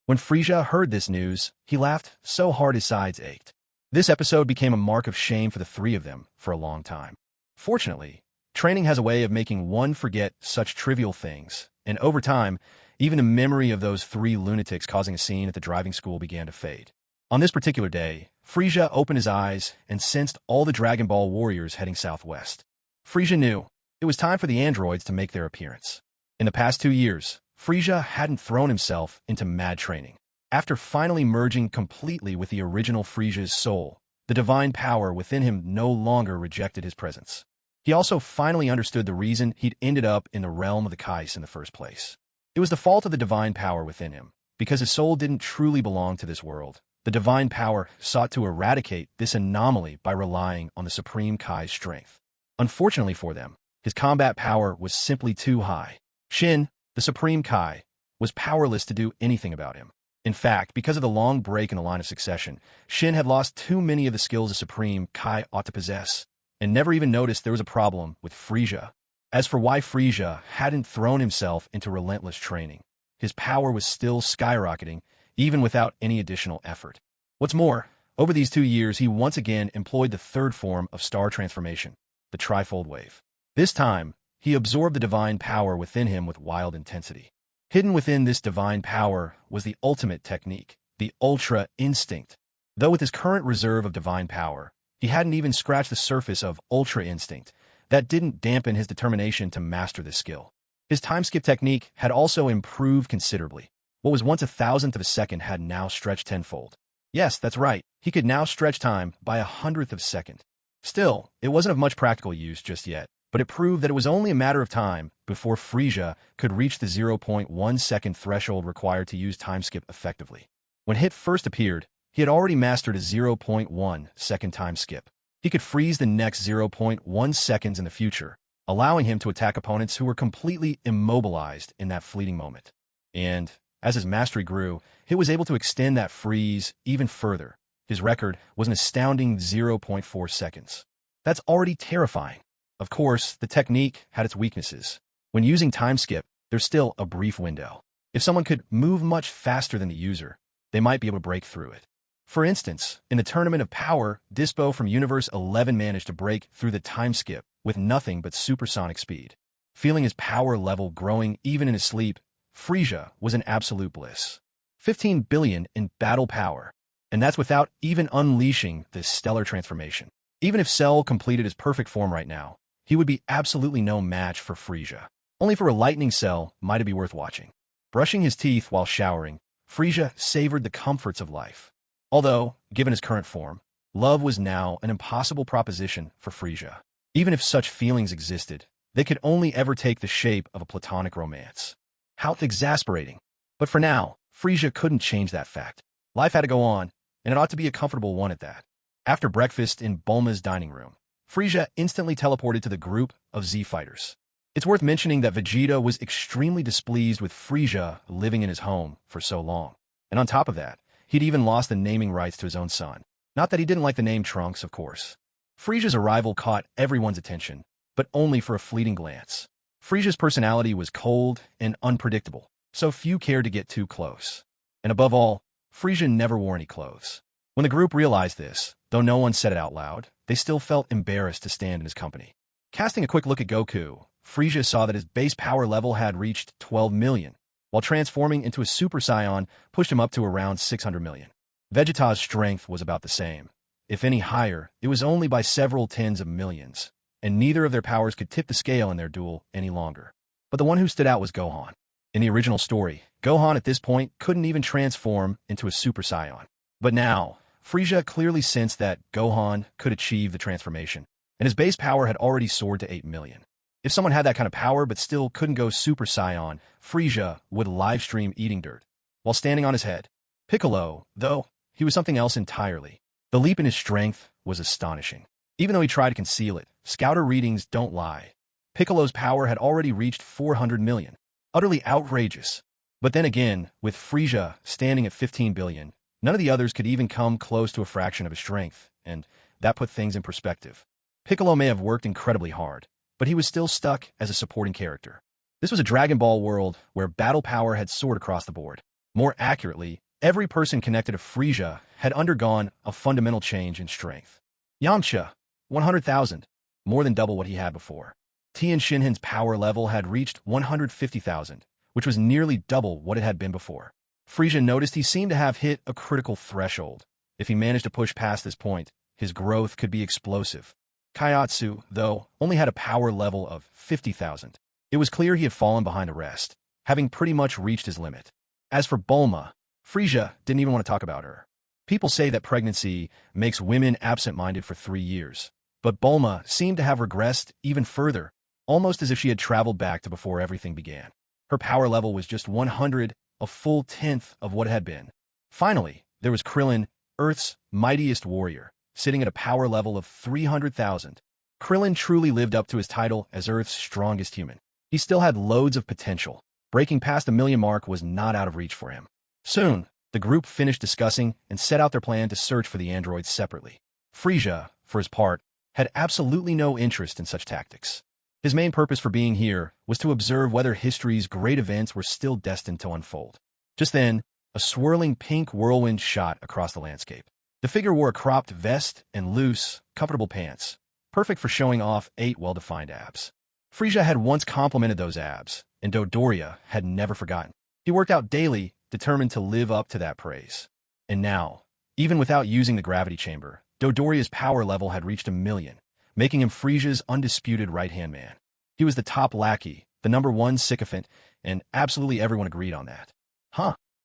When Frieza heard this news, he laughed so hard his sides ached. This episode became a mark of shame for the three of them for a long time. Fortunately, training has a way of making one forget such trivial things, and over time, even the memory of those three lunatics causing a scene at the driving school began to fade. On this particular day, Frieza opened his eyes and sensed all the Dragon Ball warriors heading southwest. Frieza knew it was time for the androids to make their appearance. In the past 2 years, Frieza hadn't thrown himself into mad training. After finally merging completely with the original Frieza's soul, the divine power within him no longer rejected his presence. He also finally understood the reason he'd ended up in the realm of the Kais in the first place. It was the fault of the divine power within him. Because his soul didn't truly belong to this world, the divine power sought to eradicate this anomaly by relying on the Supreme Kai's strength. Unfortunately for them, his combat power was simply too high. Shin, the Supreme Kai, was powerless to do anything about him. In fact, because of the long break in the line of succession, Shin had lost too many of the skills a Supreme Kai ought to possess, and never even noticed there was a problem with Frieza. As for why Frieza hadn't thrown himself into relentless training, his power was still skyrocketing, even without any additional effort. What's more, over these 2 years he once again employed the third form of star transformation, the trifold wave. This time, he absorbed the divine power within him with wild intensity. Hidden within this divine power was the ultimate technique, the Ultra Instinct. Though with his current reserve of divine power, he hadn't even scratched the surface of Ultra Instinct, that didn't dampen his determination to master this skill. His time-skip technique had also improved considerably. What was once 1,000th of a second had now stretched tenfold. Yes, that's right, he could now stretch time by 100th of a second. Still, it wasn't of much practical use just yet, but it proved that it was only a matter of time before Frieza could reach the 0.1 second threshold required to use time-skip effectively. When Hit first appeared, he had already mastered a 0.1 second time-skip. He could freeze the next 0.1 seconds in the future, allowing him to attack opponents who were completely immobilized in that fleeting moment. And, as his mastery grew, Hit was able to extend that freeze even further. His record was an astounding 0.4 seconds. That's already terrifying. Of course, the technique had its weaknesses. When using time skip, there's still a brief window. If someone could move much faster than the user, they might be able to break through it. For instance, in the Tournament of Power, Dispo from Universe 11 managed to break through the time skip with nothing but supersonic speed. Feeling his power level growing even in his sleep, Frieza was in absolute bliss. 15 billion in battle power, and that's without even unleashing this stellar transformation. Even if Cell completed his perfect form right now, he would be absolutely no match for Frieza. Only for a lightning Cell might it be worth watching. Brushing his teeth while showering, Frieza savored the comforts of life. Although, given his current form, love was now an impossible proposition for Frieza. Even if such feelings existed, they could only ever take the shape of a platonic romance. How exasperating. But for now, Frieza couldn't change that fact. Life had to go on, and it ought to be a comfortable one at that. After breakfast in Bulma's dining room, Frieza instantly teleported to the group of Z-Fighters. It's worth mentioning that Vegeta was extremely displeased with Frieza living in his home for so long. And on top of that, he'd even lost the naming rights to his own son. Not that he didn't like the name Trunks, of course. Frieza's arrival caught everyone's attention, but only for a fleeting glance. Frieza's personality was cold and unpredictable, so few cared to get too close. And above all, Frieza never wore any clothes. When the group realized this, though no one said it out loud, they still felt embarrassed to stand in his company. Casting a quick look at Goku, Frieza saw that his base power level had reached 12 million, while transforming into a Super Saiyan pushed him up to around 600 million. Vegeta's strength was about the same. If any higher, it was only by several tens of millions, and neither of their powers could tip the scale in their duel any longer. But the one who stood out was Gohan. In the original story, Gohan at this point couldn't even transform into a Super Saiyan. But now, Frieza clearly sensed that Gohan could achieve the transformation, and his base power had already soared to 8 million. If someone had that kind of power but still couldn't go Super Saiyan, Frieza would livestream eating dirt while standing on his head. Piccolo, though, he was something else entirely. The leap in his strength was astonishing. Even though he tried to conceal it, scouter readings don't lie. Piccolo's power had already reached 400 million. Utterly outrageous. But then again, with Frieza standing at 15 billion, none of the others could even come close to a fraction of his strength, and that put things in perspective. Piccolo may have worked incredibly hard, but he was still stuck as a supporting character. This was a Dragon Ball world where battle power had soared across the board. More accurately, every person connected to Frieza had undergone a fundamental change in strength. Yamcha, 100,000, more than double what he had before. Tien Shinhan's power level had reached 150,000, which was nearly double what it had been before. Frieza noticed he seemed to have hit a critical threshold. If he managed to push past this point, his growth could be explosive. Kaiatsu, though, only had a power level of 50,000. It was clear he had fallen behind the rest, having pretty much reached his limit. As for Bulma, Frieza didn't even want to talk about her. People say that pregnancy makes women absent-minded for 3 years, but Bulma seemed to have regressed even further, almost as if she had traveled back to before everything began. Her power level was just 100, a full tenth of what it had been. Finally, there was Krillin, Earth's mightiest warrior, sitting at a power level of 300,000. Krillin truly lived up to his title as Earth's strongest human. He still had loads of potential. Breaking past the million mark was not out of reach for him. Soon, the group finished discussing and set out their plan to search for the androids separately. Frieza, for his part, had absolutely no interest in such tactics. His main purpose for being here was to observe whether history's great events were still destined to unfold. Just then, a swirling pink whirlwind shot across the landscape. The figure wore a cropped vest and loose, comfortable pants, perfect for showing off 8 well-defined abs. Frieza had once complimented those abs, and Dodoria had never forgotten. He worked out daily, determined to live up to that praise. And now, even without using the gravity chamber, Dodoria's power level had reached 1 million, making him Frieza's undisputed right-hand man. He was the top lackey, the #1 sycophant, and absolutely everyone agreed on that.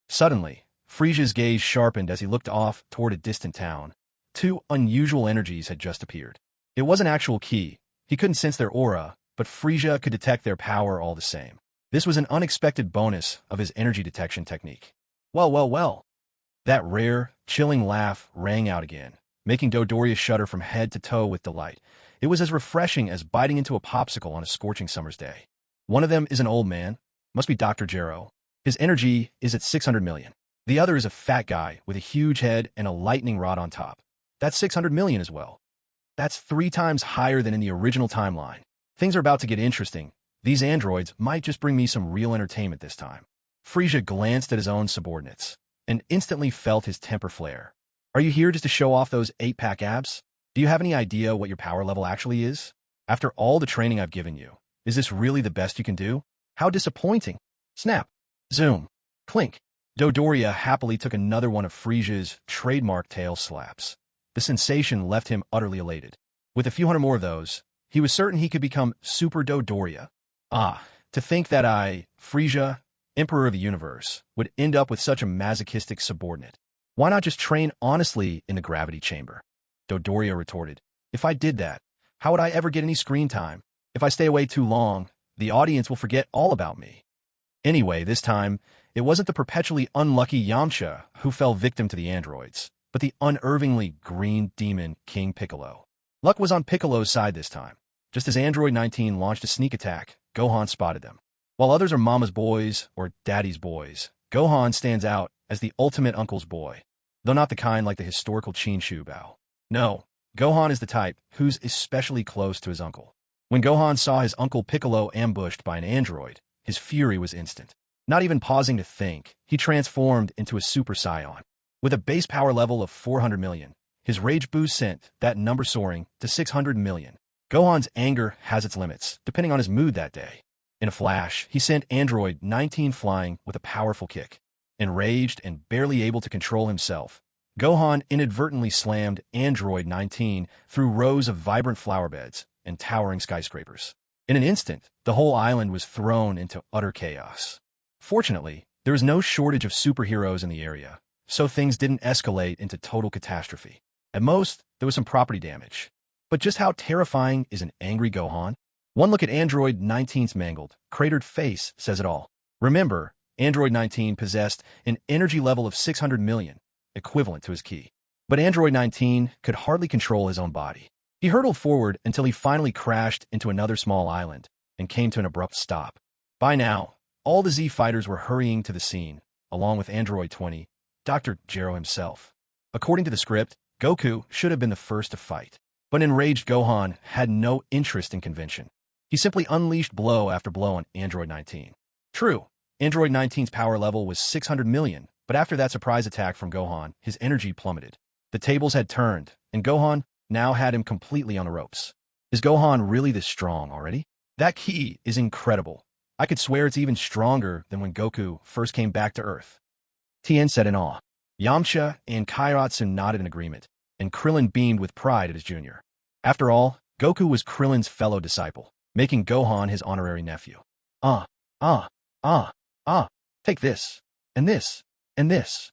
Suddenly, Frieza's gaze sharpened as he looked off toward a distant town. 2 unusual energies had just appeared. It wasn't actual ki. He couldn't sense their aura, but Frieza could detect their power all the same. This was an unexpected bonus of his energy detection technique. Well. That rare, chilling laugh rang out again, making Dodoria shudder from head to toe with delight. It was as refreshing as biting into a popsicle on a scorching summer's day. One of them is an old man, must be Dr. Gero. His energy is at 600 million. The other is a fat guy with a huge head and a lightning rod on top. That's 600 million as well. That's 3 times higher than in the original timeline. Things are about to get interesting. These androids might just bring me some real entertainment this time. Frieza glanced at his own subordinates and instantly felt his temper flare. Are you here just to show off those 8-pack abs? Do you have any idea what your power level actually is? After all the training I've given you, is this really the best you can do? How disappointing. Snap. Zoom. Clink. Dodoria happily took another one of Frieza's trademark tail slaps. The sensation left him utterly elated. With a few hundred more of those, he was certain he could become Super Dodoria. To think that I, Frieza, Emperor of the Universe, would end up with such a masochistic subordinate. Why not just train honestly in the gravity chamber? Dodoria retorted. If I did that, how would I ever get any screen time? If I stay away too long, the audience will forget all about me. Anyway, this time, it wasn't the perpetually unlucky Yamcha who fell victim to the androids, but the unervingly green demon King Piccolo. Luck was on Piccolo's side this time. Just as Android 19 launched a sneak attack, Gohan spotted them. While others are mama's boys or daddy's boys, Gohan stands out as the ultimate uncle's boy, though not the kind like the historical Chinshu Bao. No, Gohan is the type who's especially close to his uncle. When Gohan saw his uncle Piccolo ambushed by an android, his fury was instant. Not even pausing to think, he transformed into a Super Saiyan. With a base power level of 400 million, his rage boost sent that number soaring to 600 million. Gohan's anger has its limits, depending on his mood that day. In a flash, he sent Android 19 flying with a powerful kick. Enraged and barely able to control himself, Gohan inadvertently slammed Android 19 through rows of vibrant flower beds and towering skyscrapers. In an instant, the whole island was thrown into utter chaos. Fortunately, there was no shortage of superheroes in the area, so things didn't escalate into total catastrophe. At most, there was some property damage. But just how terrifying is an angry Gohan? One look at Android 19's mangled, cratered face says it all. Remember, Android 19 possessed an energy level of 600 million, equivalent to his ki. But Android 19 could hardly control his own body. He hurtled forward until he finally crashed into another small island and came to an abrupt stop. By now, all the Z fighters were hurrying to the scene, along with Android 20, Dr. Gero himself. According to the script, Goku should have been the first to fight. But enraged Gohan had no interest in convention. He simply unleashed blow after blow on Android 19. True, Android 19's power level was 600 million, but after that surprise attack from Gohan, his energy plummeted. The tables had turned, and Gohan now had him completely on the ropes. Is Gohan really this strong already? That ki is incredible. I could swear it's even stronger than when Goku first came back to Earth. Tien said in awe. Yamcha and Kairatsu nodded in agreement, and Krillin beamed with pride at his junior. After all, Goku was Krillin's fellow disciple, making Gohan his honorary nephew. Take this, and this, and this.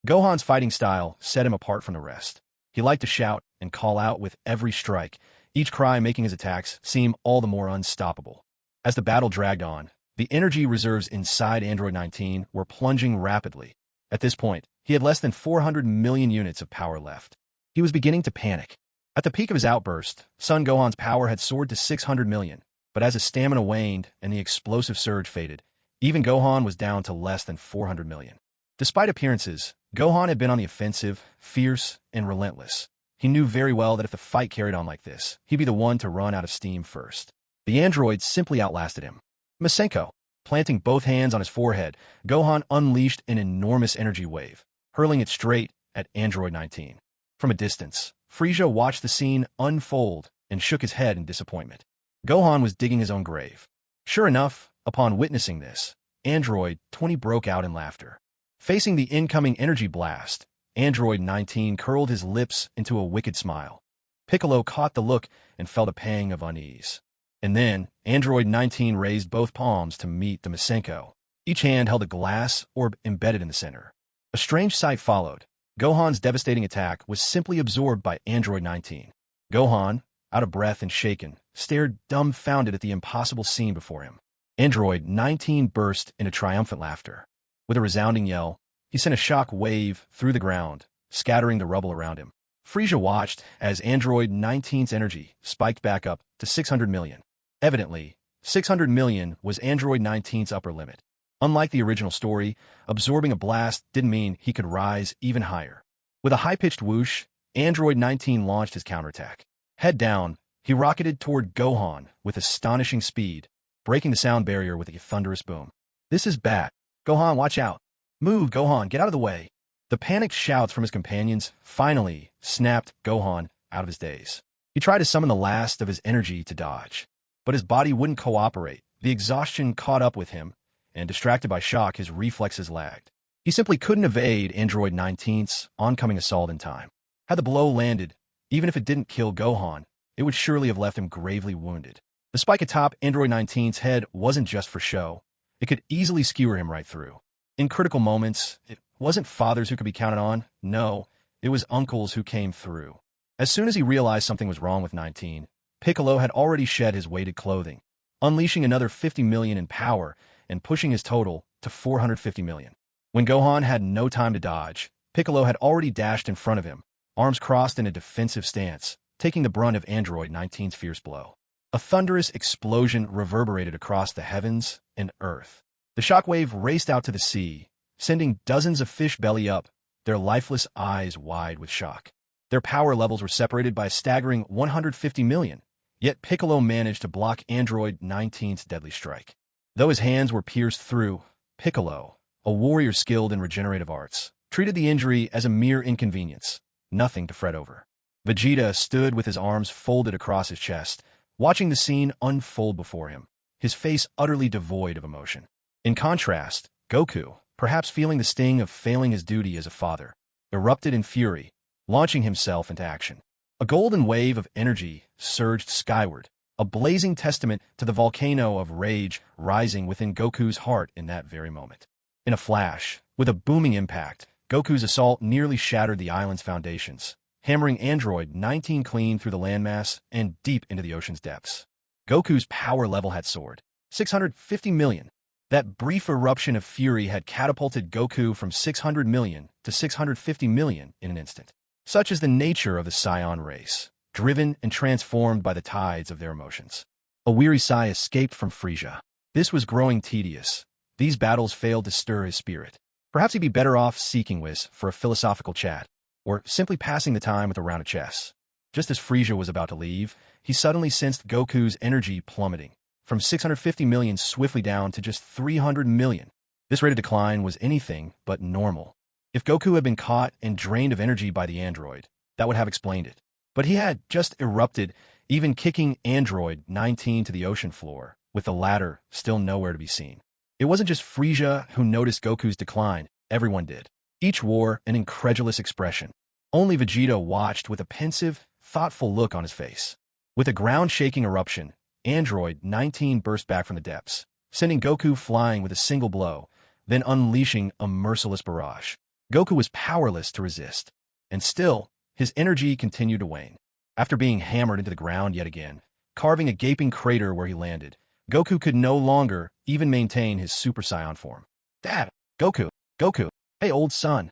Gohan's fighting style set him apart from the rest. He liked to shout and call out with every strike, each cry making his attacks seem all the more unstoppable. As the battle dragged on, the energy reserves inside Android 19 were plunging rapidly. At this point, he had less than 400 million units of power left. He was beginning to panic. At the peak of his outburst, Son Gohan's power had soared to 600 million, but as his stamina waned and the explosive surge faded, even Gohan was down to less than 400 million. Despite appearances, Gohan had been on the offensive, fierce, and relentless. He knew very well that if the fight carried on like this, he'd be the one to run out of steam first. The android simply outlasted him. Masenko. Planting both hands on his forehead, Gohan unleashed an enormous energy wave, hurling it straight at Android 19. From a distance, Frieza watched the scene unfold and shook his head in disappointment. Gohan was digging his own grave. Sure enough, upon witnessing this, Android 20 broke out in laughter. Facing the incoming energy blast, Android 19 curled his lips into a wicked smile. Piccolo caught the look and felt a pang of unease. And then, Android 19 raised both palms to meet the Masenko. Each hand held a glass orb embedded in the center. A strange sight followed. Gohan's devastating attack was simply absorbed by Android 19. Gohan, out of breath and shaken, stared dumbfounded at the impossible scene before him. Android 19 burst into triumphant laughter. With a resounding yell, he sent a shock wave through the ground, scattering the rubble around him. Frieza watched as Android 19's energy spiked back up to 600 million. Evidently, 600 million was Android 19's upper limit. Unlike the original story, absorbing a blast didn't mean he could rise even higher. With a high-pitched whoosh, Android 19 launched his counterattack. Head down, he rocketed toward Gohan with astonishing speed, breaking the sound barrier with a thunderous boom. This is bad. Gohan, watch out. Move, Gohan, get out of the way. The panicked shouts from his companions finally snapped Gohan out of his daze. He tried to summon the last of his energy to dodge, but his body wouldn't cooperate. The exhaustion caught up with him, and distracted by shock, his reflexes lagged. He simply couldn't evade Android 19's oncoming assault in time. Had the blow landed, even if it didn't kill Gohan, it would surely have left him gravely wounded. The spike atop Android 19's head wasn't just for show. It could easily skewer him right through. In critical moments, it wasn't fathers who could be counted on. No, it was uncles who came through. As soon as he realized something was wrong with 19, Piccolo had already shed his weighted clothing, unleashing another 50 million in power and pushing his total to 450 million. When Gohan had no time to dodge, Piccolo had already dashed in front of him, arms crossed in a defensive stance, taking the brunt of Android 19's fierce blow. A thunderous explosion reverberated across the heavens and earth. The shockwave raced out to the sea, sending dozens of fish belly up, their lifeless eyes wide with shock. Their power levels were separated by a staggering 150 million, yet Piccolo managed to block Android 19's deadly strike. Though his hands were pierced through, Piccolo, a warrior skilled in regenerative arts, treated the injury as a mere inconvenience, nothing to fret over. Vegeta stood with his arms folded across his chest, watching the scene unfold before him, his face utterly devoid of emotion. In contrast, Goku, perhaps feeling the sting of failing his duty as a father, erupted in fury, launching himself into action. A golden wave of energy surged skyward, a blazing testament to the volcano of rage rising within Goku's heart in that very moment. In a flash, with a booming impact, Goku's assault nearly shattered the island's foundations, hammering Android 19 clean through the landmass and deep into the ocean's depths. Goku's power level had soared. 650 million. That brief eruption of fury had catapulted Goku from 600 million to 650 million in an instant. Such is the nature of the Saiyan race, driven and transformed by the tides of their emotions. A weary sigh escaped from Frieza. This was growing tedious. These battles failed to stir his spirit. Perhaps he'd be better off seeking Whis for a philosophical chat, or simply passing the time with a round of chess. Just as Frieza was about to leave, he suddenly sensed Goku's energy plummeting, from 650 million swiftly down to just 300 million. This rate of decline was anything but normal. If Goku had been caught and drained of energy by the android, that would have explained it. But he had just erupted, even kicking Android 19 to the ocean floor, with the latter still nowhere to be seen. It wasn't just Frieza who noticed Goku's decline, everyone did. Each wore an incredulous expression. Only Vegeta watched with a pensive, thoughtful look on his face. With a ground-shaking eruption, Android 19 burst back from the depths, sending Goku flying with a single blow, then unleashing a merciless barrage. Goku was powerless to resist, and still, his energy continued to wane. After being hammered into the ground yet again, carving a gaping crater where he landed, Goku could no longer even maintain his Super Saiyan form. Dad! Goku! Goku! Hey, old son!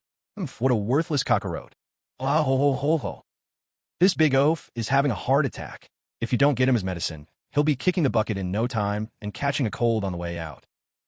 What a worthless cockroach. Ah ho ho ho ho. This big oaf is having a heart attack. If you don't get him his medicine, he'll be kicking the bucket in no time and catching a cold on the way out.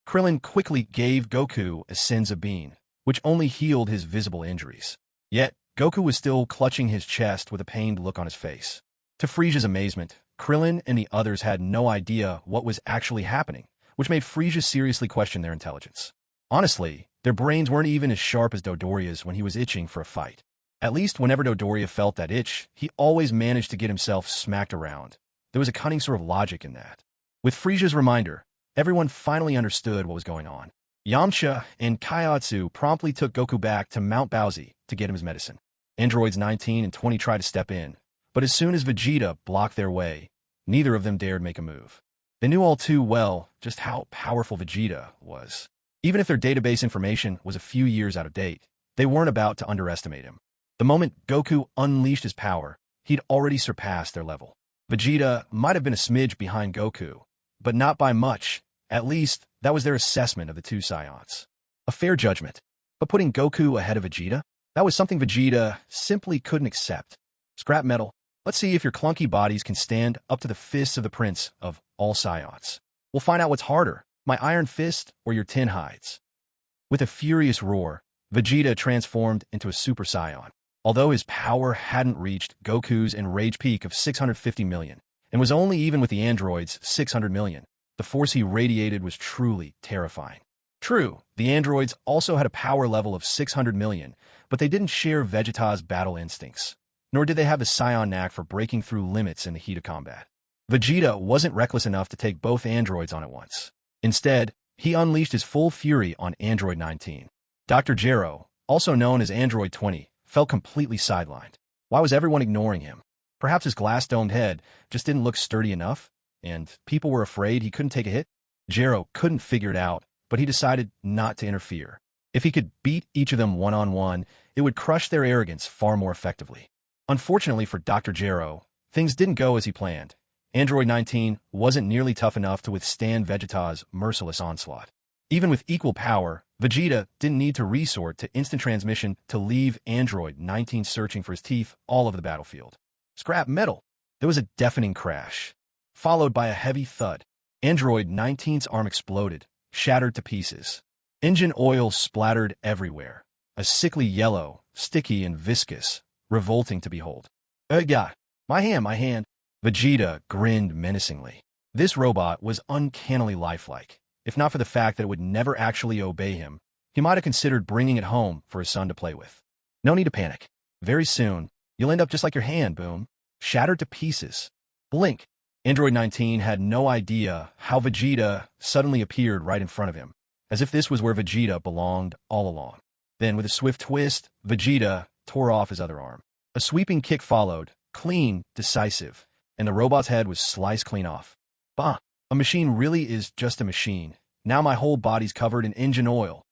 Krillin quickly gave Goku a Senzu bean, which only healed his visible injuries. Yet, Goku was still clutching his chest with a pained look on his face. To Frieza's amazement, Krillin and the others had no idea what was actually happening, which made Frieza seriously question their intelligence. Honestly, their brains weren't even as sharp as Dodoria's when he was itching for a fight. At least whenever Dodoria felt that itch, he always managed to get himself smacked around. There was a cunning sort of logic in that. With Frieza's reminder, everyone finally understood what was going on. Yamcha and Kaiotsu promptly took Goku back to Mount Bowsy to get him his medicine. Androids 19 and 20 tried to step in, but as soon as Vegeta blocked their way, neither of them dared make a move. They knew all too well just how powerful Vegeta was. Even if their database information was a few years out of date, they weren't about to underestimate him. The moment Goku unleashed his power, he'd already surpassed their level. Vegeta might have been a smidge behind Goku, but not by much. At least, that was their assessment of the two Saiyans. A fair judgment. But putting Goku ahead of Vegeta? That was something Vegeta simply couldn't accept. Scrap metal. Let's see if your clunky bodies can stand up to the fists of the prince of all Saiyans. We'll find out what's harder, my iron fist or your tin hides. With a furious roar, Vegeta transformed into a Super Saiyan. Although his power hadn't reached Goku's enraged peak of 650 million, and was only even with the androids' 600 million, the force he radiated was truly terrifying. True, the androids also had a power level of 600 million, but they didn't share Vegeta's battle instincts, nor did they have the Saiyan knack for breaking through limits in the heat of combat. Vegeta wasn't reckless enough to take both androids on at once. Instead, he unleashed his full fury on Android 19. Dr. Gero, also known as Android 20, felt completely sidelined. Why was everyone ignoring him? Perhaps his glass-domed head just didn't look sturdy enough, and people were afraid he couldn't take a hit? Gero couldn't figure it out, but he decided not to interfere. If he could beat each of them one-on-one, it would crush their arrogance far more effectively. Unfortunately for Dr. Gero, things didn't go as he planned. Android 19 wasn't nearly tough enough to withstand Vegeta's merciless onslaught. Even with equal power, Vegeta didn't need to resort to instant transmission to leave Android 19 searching for his teeth all over the battlefield. Scrap metal! There was a deafening crash, followed by a heavy thud. Android 19's arm exploded, shattered to pieces. Engine oil splattered everywhere, a sickly yellow, sticky and viscous, revolting to behold. God, my hand! Vegeta grinned menacingly. This robot was uncannily lifelike. If not for the fact that it would never actually obey him, he might have considered bringing it home for his son to play with. No need to panic. Very soon, you'll end up just like your hand, boom. Shattered to pieces. Blink. Android 19 had no idea how Vegeta suddenly appeared right in front of him, as if this was where Vegeta belonged all along. Then, with a swift twist, Vegeta tore off his other arm. A sweeping kick followed, clean, decisive, and the robot's head was sliced clean off. Bah! A machine really is just a machine. Now my whole body's covered in engine oil.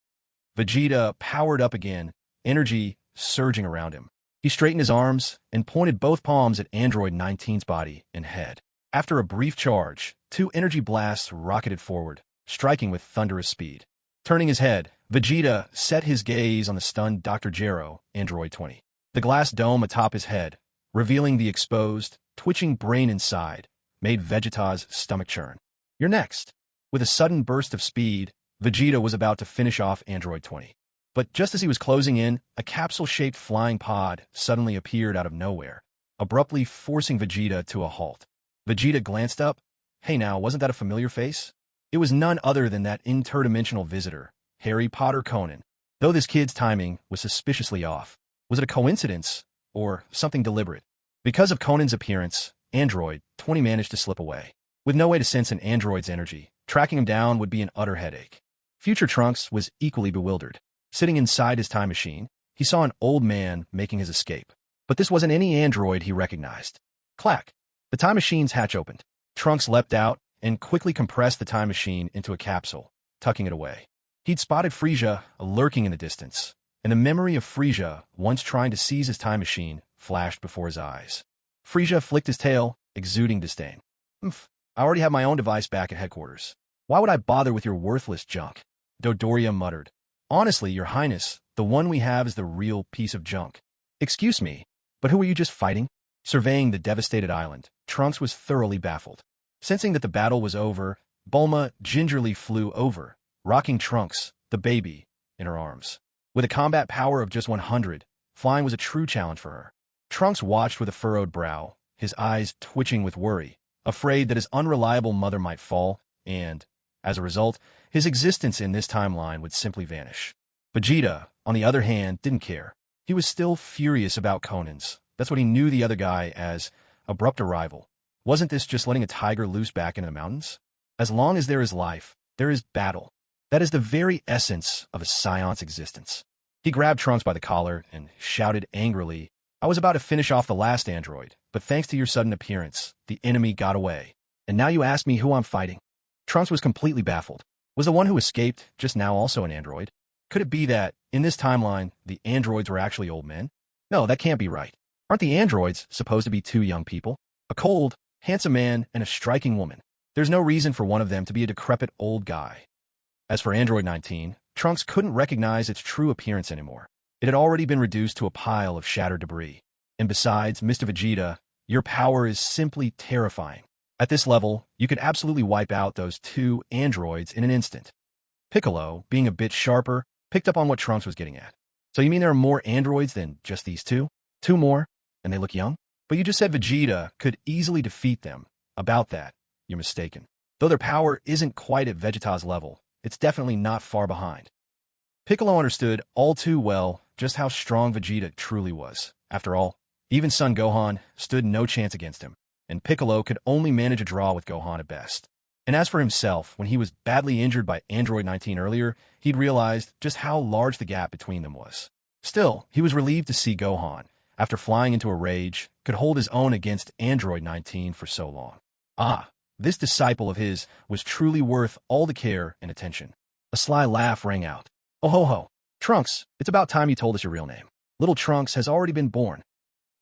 Vegeta powered up again, energy surging around him. He straightened his arms and pointed both palms at Android 19's body and head. After a brief charge, 2 energy blasts rocketed forward, striking with thunderous speed. Turning his head, Vegeta set his gaze on the stunned Dr. Gero, Android 20. The glass dome atop his head, revealing the exposed, twitching brain inside, made Vegeta's stomach churn. You're next. With a sudden burst of speed, Vegeta was about to finish off Android 20. But just as he was closing in, a capsule-shaped flying pod suddenly appeared out of nowhere, abruptly forcing Vegeta to a halt. Vegeta glanced up. Hey now, wasn't that a familiar face? It was none other than that interdimensional visitor, Harry Potter Conan. Though this kid's timing was suspiciously off. Was it a coincidence, or something deliberate? Because of Conan's appearance, Android 20 managed to slip away. With no way to sense an android's energy, tracking him down would be an utter headache. Future Trunks was equally bewildered. Sitting inside his time machine, he saw an old man making his escape. But this wasn't any android he recognized. Clack! The time machine's hatch opened. Trunks leapt out and quickly compressed the time machine into a capsule, tucking it away. He'd spotted Frieza lurking in the distance, and the memory of Frieza once trying to seize his time machine flashed before his eyes. Frieza flicked his tail, exuding disdain. I already have my own device back at headquarters. Why would I bother with your worthless junk? Dodoria muttered. Honestly, Your Highness, the one we have is the real piece of junk. Excuse me, but who were you just fighting? Surveying the devastated island, Trunks was thoroughly baffled. Sensing that the battle was over, Bulma gingerly flew over, rocking Trunks, the baby, in her arms. With a combat power of just 100, flying was a true challenge for her. Trunks watched with a furrowed brow, his eyes twitching with worry, afraid that his unreliable mother might fall, and, as a result, his existence in this timeline would simply vanish. Vegeta, on the other hand, didn't care. He was still furious about Conan's. That's what he knew the other guy as, abrupt arrival. Wasn't this just letting a tiger loose back into the mountains? As long as there is life, there is battle. That is the very essence of a Scion's existence. He grabbed Trunks by the collar and shouted angrily, I was about to finish off the last android, but thanks to your sudden appearance, the enemy got away. And now you ask me who I'm fighting? Trunks was completely baffled. Was the one who escaped just now also an android? Could it be that, in this timeline, the androids were actually old men? No, that can't be right. Aren't the androids supposed to be 2 young people? A cold, handsome man and a striking woman. There's no reason for one of them to be a decrepit old guy. As for Android 19, Trunks couldn't recognize its true appearance anymore. It had already been reduced to a pile of shattered debris. And besides, Mr. Vegeta, your power is simply terrifying. At this level, you could absolutely wipe out those 2 androids in an instant. Piccolo, being a bit sharper, picked up on what Trunks was getting at. So you mean there are more androids than just these 2? 2 more? And they look young? But you just said Vegeta could easily defeat them. About that, you're mistaken. Though their power isn't quite at Vegeta's level, it's definitely not far behind. Piccolo understood all too well just how strong Vegeta truly was. After all, even Son Gohan stood no chance against him, and Piccolo could only manage a draw with Gohan at best. And as for himself, when he was badly injured by Android 19 earlier, he'd realized just how large the gap between them was. Still, he was relieved to see Gohan, after flying into a rage, could hold his own against Android 19 for so long. Ah, this disciple of his was truly worth all the care and attention. A sly laugh rang out. Oh ho ho, Trunks, it's about time you told us your real name. Little Trunks has already been born.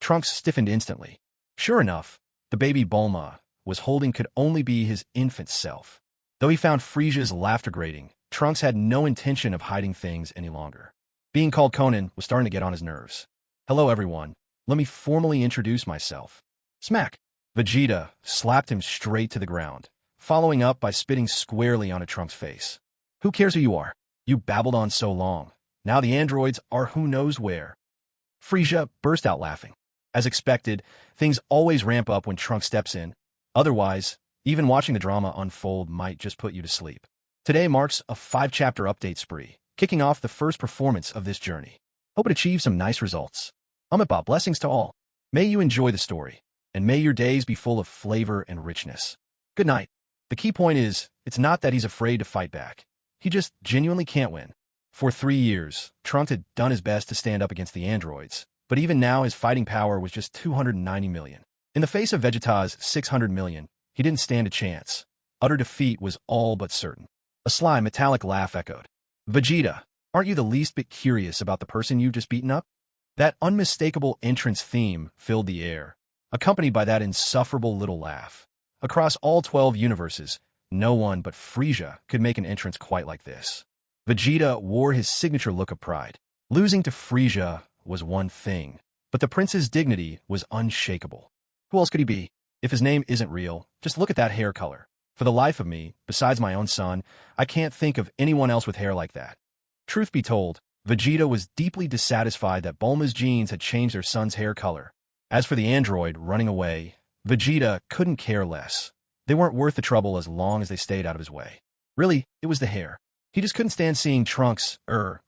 Trunks stiffened instantly. Sure enough, the baby Bulma was holding could only be his infant self. Though he found Frieza's laughter grating, Trunks had no intention of hiding things any longer. Being called Conan was starting to get on his nerves. Hello everyone, let me formally introduce myself. Smack! Vegeta slapped him straight to the ground, following up by spitting squarely onto Trunks' face. Who cares who you are? You babbled on so long. Now the androids are who knows where. Frieza burst out laughing. As expected, things always ramp up when Trunks steps in. Otherwise, even watching the drama unfold might just put you to sleep. Today marks a 5-chapter update spree, kicking off the first performance of this journey. Hope it achieves some nice results. Bob, blessings to all. May you enjoy the story, and may your days be full of flavor and richness. Good night. The key point is, it's not that he's afraid to fight back. He just genuinely can't win. For 3 years, Trunks had done his best to stand up against the androids, but even now his fighting power was just 290 million. In the face of Vegeta's 600 million, he didn't stand a chance. Utter defeat was all but certain. A sly, metallic laugh echoed. Vegeta, aren't you the least bit curious about the person you've just beaten up? That unmistakable entrance theme filled the air, accompanied by that insufferable little laugh. Across all 12 universes, no one but Frieza could make an entrance quite like this. Vegeta wore his signature look of pride. Losing to Frieza was one thing, but the prince's dignity was unshakable. Who else could he be? If his name isn't real, just look at that hair color. For the life of me, besides my own son, I can't think of anyone else with hair like that. Truth be told, Vegeta was deeply dissatisfied that Bulma's genes had changed their son's hair color. As for the android running away, Vegeta couldn't care less. They weren't worth the trouble as long as they stayed out of his way. Really, it was the hair. He just couldn't stand seeing Trunks with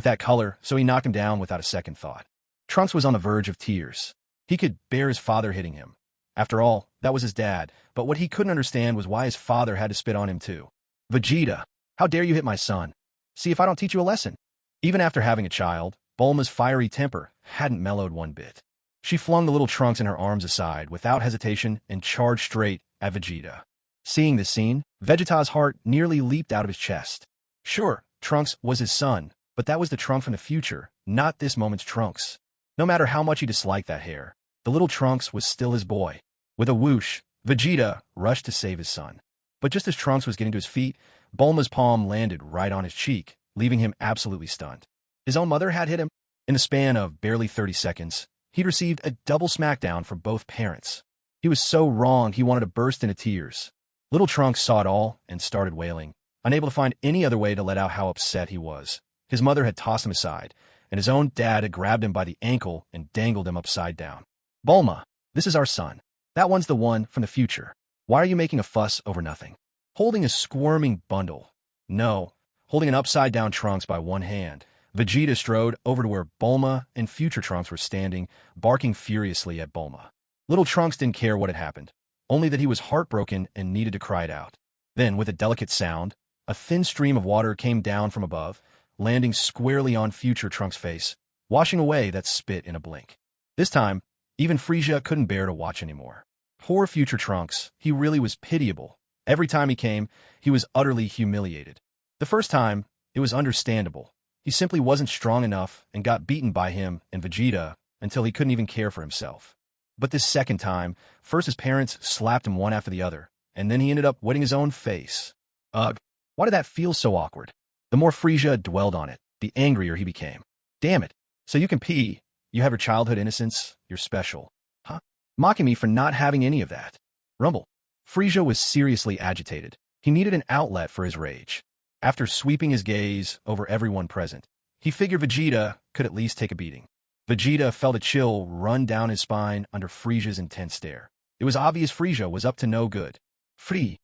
that color, so he knocked him down without a second thought. Trunks was on the verge of tears. He could bear his father hitting him. After all, that was his dad, but what he couldn't understand was why his father had to spit on him too. Vegeta, how dare you hit my son? See if I don't teach you a lesson. Even after having a child, Bulma's fiery temper hadn't mellowed one bit. She flung the little Trunks in her arms aside without hesitation and charged straight at Vegeta. Seeing this scene, Vegeta's heart nearly leaped out of his chest. Sure, Trunks was his son, but that was the Trunks from the future, not this moment's Trunks. No matter how much he disliked that hair, the little Trunks was still his boy. With a whoosh, Vegeta rushed to save his son. But just as Trunks was getting to his feet, Bulma's palm landed right on his cheek, leaving him absolutely stunned. His own mother had hit him. In the span of barely 30 seconds, he'd received a double smackdown from both parents. He was so wrong he wanted to burst into tears. Little Trunks saw it all and started wailing, unable to find any other way to let out how upset he was. His mother had tossed him aside, and his own dad had grabbed him by the ankle and dangled him upside down. Bulma, this is our son. That one's the one from the future. Why are you making a fuss over nothing? Holding a squirming bundle. No, holding an upside-down Trunks by one hand, Vegeta strode over to where Bulma and future Trunks were standing, barking furiously at Bulma. Little Trunks didn't care what had happened, only that he was heartbroken and needed to cry it out. Then, with a delicate sound, a thin stream of water came down from above, landing squarely on future Trunks' face, washing away that spit in a blink. This time, even Frieza couldn't bear to watch anymore. Poor future Trunks, he really was pitiable. Every time he came, he was utterly humiliated. The first time, it was understandable. He simply wasn't strong enough and got beaten by him and Vegeta until he couldn't even care for himself. But this second time, first his parents slapped him one after the other, and then he ended up wetting his own face. Ugh, why did that feel so awkward? The more Frieza dwelled on it, the angrier he became. Damn it, so you can pee. You have your childhood innocence, you're special. Huh? Mocking me for not having any of that. Rumble. Frieza was seriously agitated. He needed an outlet for his rage. After sweeping his gaze over everyone present, he figured Vegeta could at least take a beating. Vegeta felt a chill run down his spine under Frieza's intense stare. It was obvious Frieza was up to no good. Free.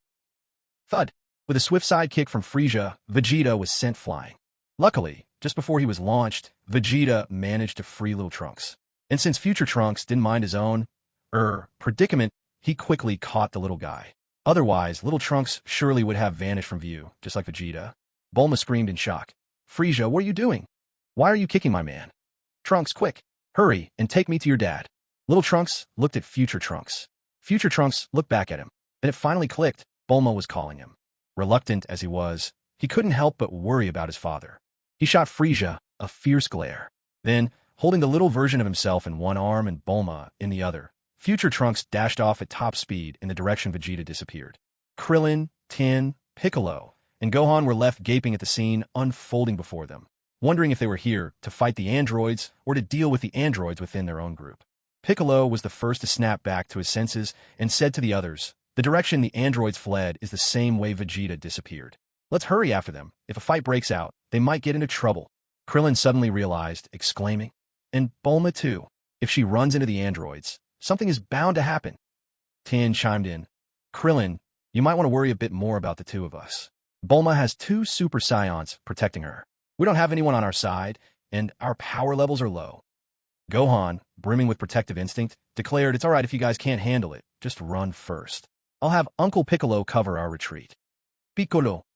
Thud. With a swift side kick from Frieza, Vegeta was sent flying. Luckily, just before he was launched, Vegeta managed to free little Trunks. And since future Trunks didn't mind his own predicament, he quickly caught the little guy. Otherwise, little Trunks surely would have vanished from view, just like Vegeta. Bulma screamed in shock. Frieza, what are you doing? Why are you kicking my man? Trunks, quick, hurry and take me to your dad. Little Trunks looked at future Trunks. Future Trunks looked back at him. Then it finally clicked. Bulma was calling him. Reluctant as he was, he couldn't help but worry about his father. He shot Frieza a fierce glare. Then, holding the little version of himself in one arm and Bulma in the other, future Trunks dashed off at top speed in the direction Vegeta disappeared. Krillin, Tien, Piccolo, and Gohan were left gaping at the scene unfolding before them, wondering if they were here to fight the androids or to deal with the androids within their own group. Piccolo was the first to snap back to his senses and said to the others, "The direction the androids fled is the same way Vegeta disappeared. Let's hurry after them. If a fight breaks out, they might get into trouble." Krillin suddenly realized, exclaiming, "And Bulma too. If she runs into the androids, something is bound to happen." Tien chimed in, "Krillin, you might want to worry a bit more about the two of us. Bulma has 2 super scions protecting her. We don't have anyone on our side, and our power levels are low. Gohan, brimming with protective instinct, declared it's alright if you guys can't handle it, just run first. I'll have Uncle Piccolo cover our retreat. Piccolo.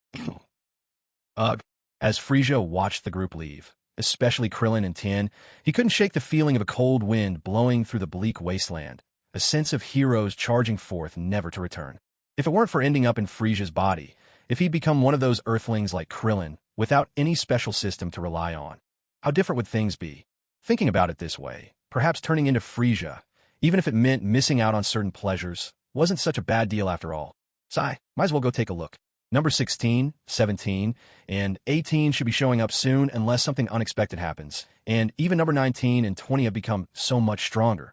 Ugh. As Frieza watched the group leave, especially Krillin and Tien, he couldn't shake the feeling of a cold wind blowing through the bleak wasteland, a sense of heroes charging forth never to return. If it weren't for ending up in Frieza's body, if he'd become one of those Earthlings like Krillin, without any special system to rely on, how different would things be? Thinking about it this way, perhaps turning into Frieza, even if it meant missing out on certain pleasures, wasn't such a bad deal after all. Sigh, might as well go take a look. Number 16, 17, and 18 should be showing up soon unless something unexpected happens, and even number 19 and 20 have become so much stronger.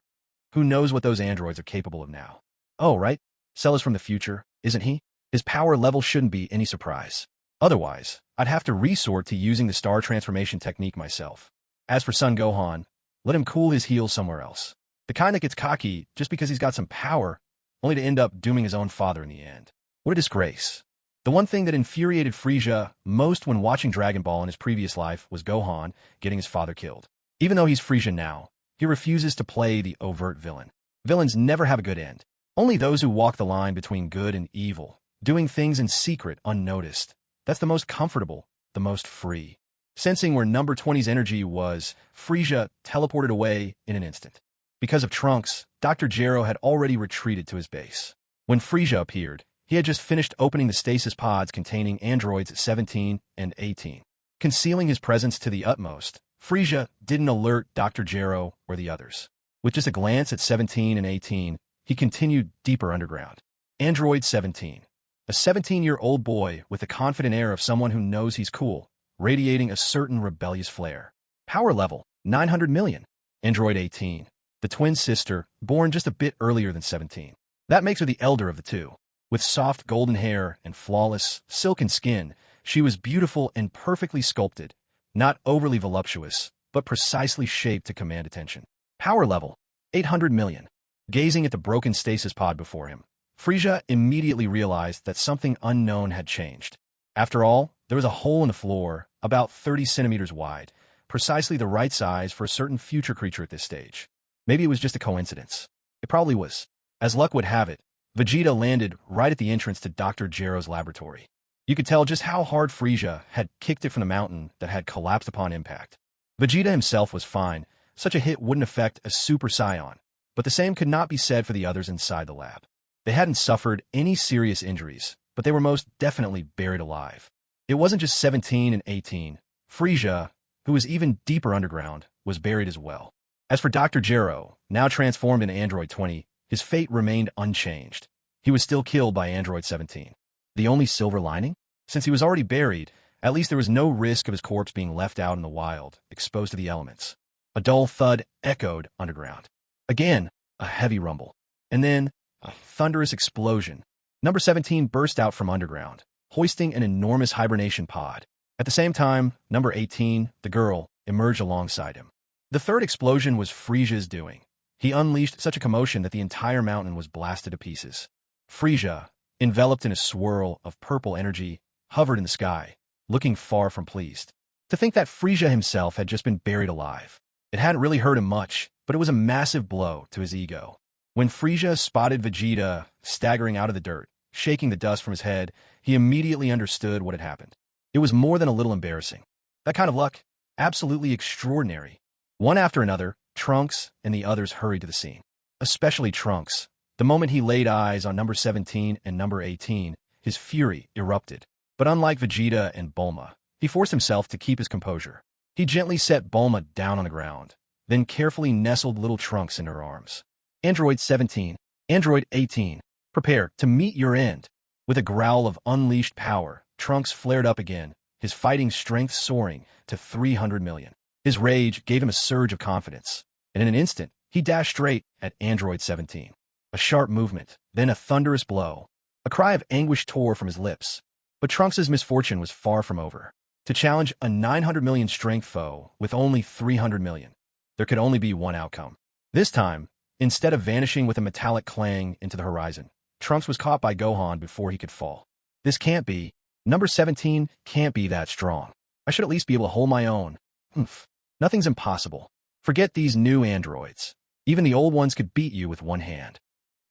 Who knows what those androids are capable of now? Oh, right? Cell is from the future, isn't he? His power level shouldn't be any surprise. Otherwise, I'd have to resort to using the star transformation technique myself. As for Son Gohan, let him cool his heels somewhere else. The kind that gets cocky just because he's got some power, only to end up dooming his own father in the end. What a disgrace. The one thing that infuriated Frieza most when watching Dragon Ball in his previous life was Gohan getting his father killed. Even though he's Frieza now, he refuses to play the overt villain. Villains never have a good end. Only those who walk the line between good and evil, doing things in secret, unnoticed. That's the most comfortable, the most free. Sensing where number 20's energy was, Frieza teleported away in an instant. Because of Trunks, Dr. Gero had already retreated to his base. When Frieza appeared, he had just finished opening the stasis pods containing androids 17 and 18. Concealing his presence to the utmost, Frieza didn't alert Dr. Gero or the others. With just a glance at 17 and 18, he continued deeper underground. Android 17. A 17-year-old boy with the confident air of someone who knows he's cool, radiating a certain rebellious flair. Power level, 900 million. Android 18. The twin sister, born just a bit earlier than 17. That makes her the elder of the two. With soft golden hair and flawless, silken skin, she was beautiful and perfectly sculpted, not overly voluptuous, but precisely shaped to command attention. Power level, 800 million. Gazing at the broken stasis pod before him, Frieza immediately realized that something unknown had changed. After all, there was a hole in the floor, about 30 centimeters wide, precisely the right size for a certain future creature at this stage. Maybe it was just a coincidence. It probably was. As luck would have it, Vegeta landed right at the entrance to Dr. Gero's laboratory. You could tell just how hard Frieza had kicked it from the mountain that had collapsed upon impact. Vegeta himself was fine. Such a hit wouldn't affect a Super Saiyan, but the same could not be said for the others inside the lab. They hadn't suffered any serious injuries, but they were most definitely buried alive. It wasn't just 17 and 18. Frieza, who was even deeper underground, was buried as well. As for Dr. Gero, now transformed into Android 20, his fate remained unchanged. He was still killed by Android 17. The only silver lining? Since he was already buried, at least there was no risk of his corpse being left out in the wild, exposed to the elements. A dull thud echoed underground. Again, a heavy rumble. And then, a thunderous explosion. Number 17 burst out from underground, hoisting an enormous hibernation pod. At the same time, number 18, the girl, emerged alongside him. The third explosion was Frieza's doing. He unleashed such a commotion that the entire mountain was blasted to pieces. Frieza, enveloped in a swirl of purple energy, hovered in the sky, looking far from pleased. To think that Frieza himself had just been buried alive. It hadn't really hurt him much, but it was a massive blow to his ego. When Frieza spotted Vegeta staggering out of the dirt, shaking the dust from his head, he immediately understood what had happened. It was more than a little embarrassing. That kind of luck, absolutely extraordinary. One after another, Trunks and the others hurried to the scene. Especially Trunks. The moment he laid eyes on number 17 and number 18, his fury erupted. But unlike Vegeta and Bulma, he forced himself to keep his composure. He gently set Bulma down on the ground, then carefully nestled little Trunks in her arms. Android 17, Android 18, prepare to meet your end. With a growl of unleashed power, Trunks flared up again, his fighting strength soaring to 300 million. His rage gave him a surge of confidence, and in an instant, he dashed straight at Android 17. A sharp movement, then a thunderous blow. A cry of anguish tore from his lips. But Trunks' misfortune was far from over. To challenge a 900 million strength foe with only 300 million, there could only be one outcome. This time, instead of vanishing with a metallic clang into the horizon, Trunks was caught by Gohan before he could fall. This can't be. Number 17 can't be that strong. I should at least be able to hold my own. Humph. Nothing's impossible. Forget these new androids. Even the old ones could beat you with one hand.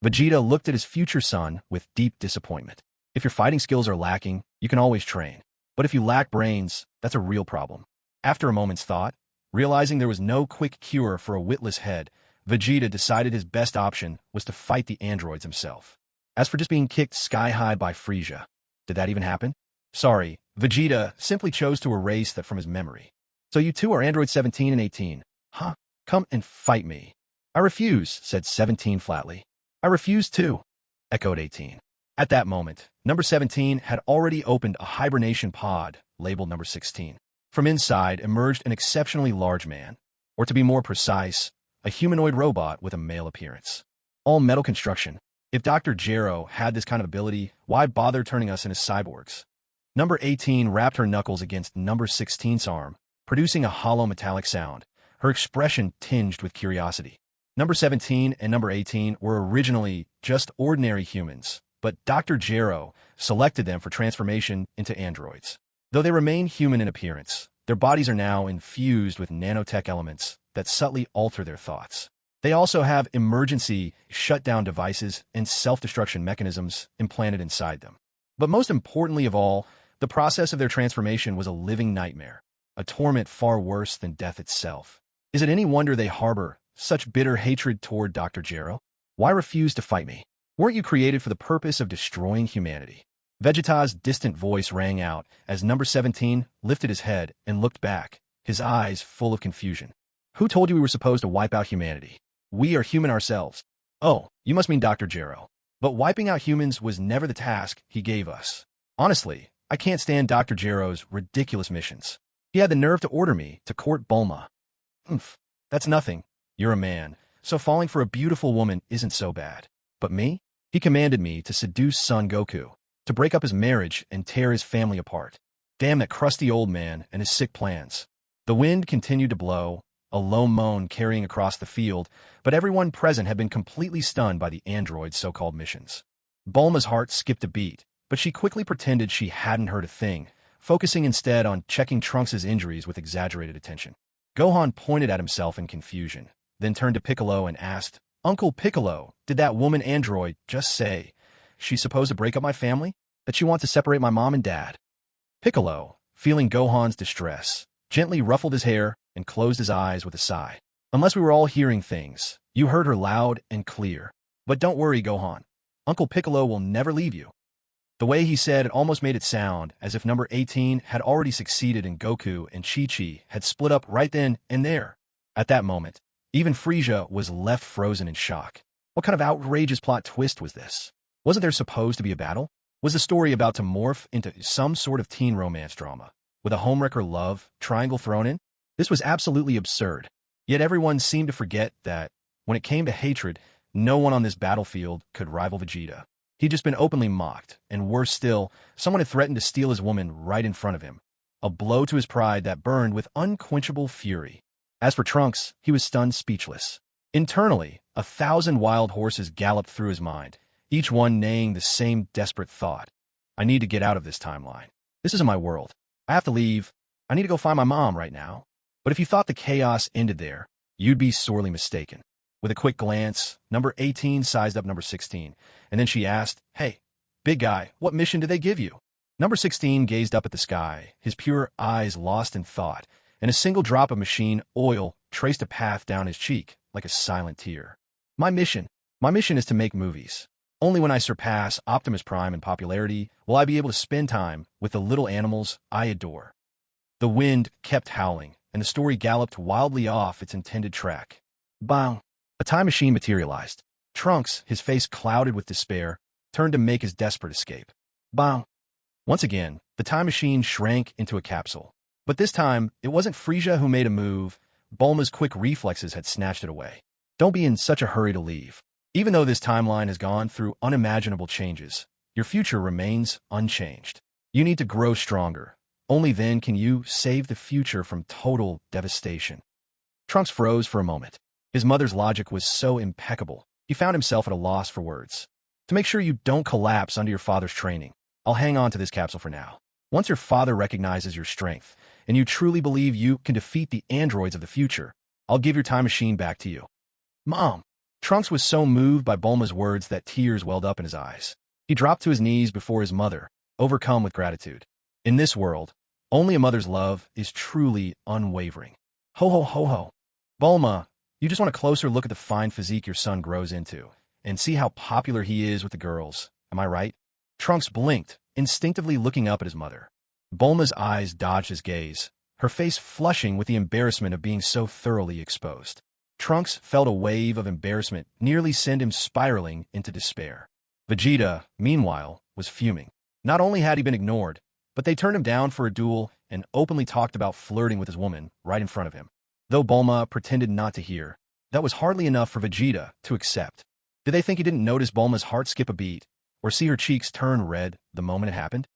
Vegeta looked at his future son with deep disappointment. If your fighting skills are lacking, you can always train. But if you lack brains, that's a real problem. After a moment's thought, realizing there was no quick cure for a witless head, Vegeta decided his best option was to fight the androids himself. As for just being kicked sky-high by Frieza, did that even happen? Sorry, Vegeta simply chose to erase that from his memory. So you two are Android 17 and 18. Huh? Come and fight me. I refuse, said 17 flatly. I refuse too, echoed 18. At that moment, number 17 had already opened a hibernation pod, labeled number 16. From inside emerged an exceptionally large man, or to be more precise, a humanoid robot with a male appearance. All metal construction. If Dr. Gero had this kind of ability, why bother turning us into cyborgs? Number 18 wrapped her knuckles against number 16's arm, producing a hollow metallic sound, her expression tinged with curiosity. Number 17 and number 18 were originally just ordinary humans, but Dr. Gero selected them for transformation into androids. Though they remain human in appearance, their bodies are now infused with nanotech elements that subtly alter their thoughts. They also have emergency shutdown devices and self-destruction mechanisms implanted inside them. But most importantly of all, the process of their transformation was a living nightmare, a torment far worse than death itself. Is it any wonder they harbor such bitter hatred toward Dr. Gero? Why refuse to fight me? Weren't you created for the purpose of destroying humanity? Vegeta's distant voice rang out as number 17 lifted his head and looked back, his eyes full of confusion. Who told you we were supposed to wipe out humanity? We are human ourselves. Oh, you must mean Dr. Gero. But wiping out humans was never the task he gave us. Honestly, I can't stand Dr. Gero's ridiculous missions. He had the nerve to order me to court Bulma. Humph, that's nothing. You're a man, so falling for a beautiful woman isn't so bad. But me? He commanded me to seduce Son Goku, to break up his marriage and tear his family apart. Damn that crusty old man and his sick plans. The wind continued to blow, a low moan carrying across the field, but everyone present had been completely stunned by the android's so-called missions. Bulma's heart skipped a beat, but she quickly pretended she hadn't heard a thing, focusing instead on checking Trunks' injuries with exaggerated attention. Gohan pointed at himself in confusion, then turned to Piccolo and asked, Uncle Piccolo, did that woman android just say she's supposed to break up my family? That she wants to separate my mom and dad? Piccolo, feeling Gohan's distress, gently ruffled his hair and closed his eyes with a sigh. Unless we were all hearing things, you heard her loud and clear. But don't worry, Gohan. Uncle Piccolo will never leave you. The way he said it almost made it sound as if number 18 had already succeeded and Goku and Chi-Chi had split up right then and there. At that moment, even Frieza was left frozen in shock. What kind of outrageous plot twist was this? Wasn't there supposed to be a battle? Was the story about to morph into some sort of teen romance drama, with a homewrecker love triangle thrown in? This was absolutely absurd. Yet everyone seemed to forget that, when it came to hatred, no one on this battlefield could rival Vegeta. He'd just been openly mocked, and worse still, someone had threatened to steal his woman right in front of him. A blow to his pride that burned with unquenchable fury. As for Trunks, he was stunned speechless. Internally, 1,000 wild horses galloped through his mind, each one neighing the same desperate thought. I need to get out of this timeline. This isn't my world. I have to leave. I need to go find my mom right now. But if you thought the chaos ended there, you'd be sorely mistaken. With a quick glance, number 18 sized up number 16, and then she asked, Hey, big guy, what mission did they give you? Number 16 gazed up at the sky, his pure eyes lost in thought, and a single drop of machine oil traced a path down his cheek like a silent tear. My mission is to make movies. Only when I surpass Optimus Prime in popularity will I be able to spend time with the little animals I adore. The wind kept howling, and the story galloped wildly off its intended track. Bang! A time machine materialized. Trunks, his face clouded with despair, turned to make his desperate escape. Bang! Once again, the time machine shrank into a capsule. But this time, it wasn't Frieza who made a move. Bulma's quick reflexes had snatched it away. Don't be in such a hurry to leave. Even though this timeline has gone through unimaginable changes, your future remains unchanged. You need to grow stronger. Only then can you save the future from total devastation. Trunks froze for a moment. His mother's logic was so impeccable, he found himself at a loss for words. To make sure you don't collapse under your father's training, I'll hang on to this capsule for now. Once your father recognizes your strength, and you truly believe you can defeat the androids of the future, I'll give your time machine back to you. Mom! Trunks was so moved by Bulma's words that tears welled up in his eyes. He dropped to his knees before his mother, overcome with gratitude. In this world, only a mother's love is truly unwavering. Ho ho ho ho. Bulma, you just want a closer look at the fine physique your son grows into, and see how popular he is with the girls, am I right? Trunks blinked, instinctively looking up at his mother. Bulma's eyes dodged his gaze, her face flushing with the embarrassment of being so thoroughly exposed. Trunks felt a wave of embarrassment nearly send him spiraling into despair. Vegeta, meanwhile, was fuming. Not only had he been ignored, but they turned him down for a duel and openly talked about flirting with his woman right in front of him. Though Bulma pretended not to hear, that was hardly enough for Vegeta to accept. Did they think he didn't notice Bulma's heart skip a beat, or see her cheeks turn red the moment it happened?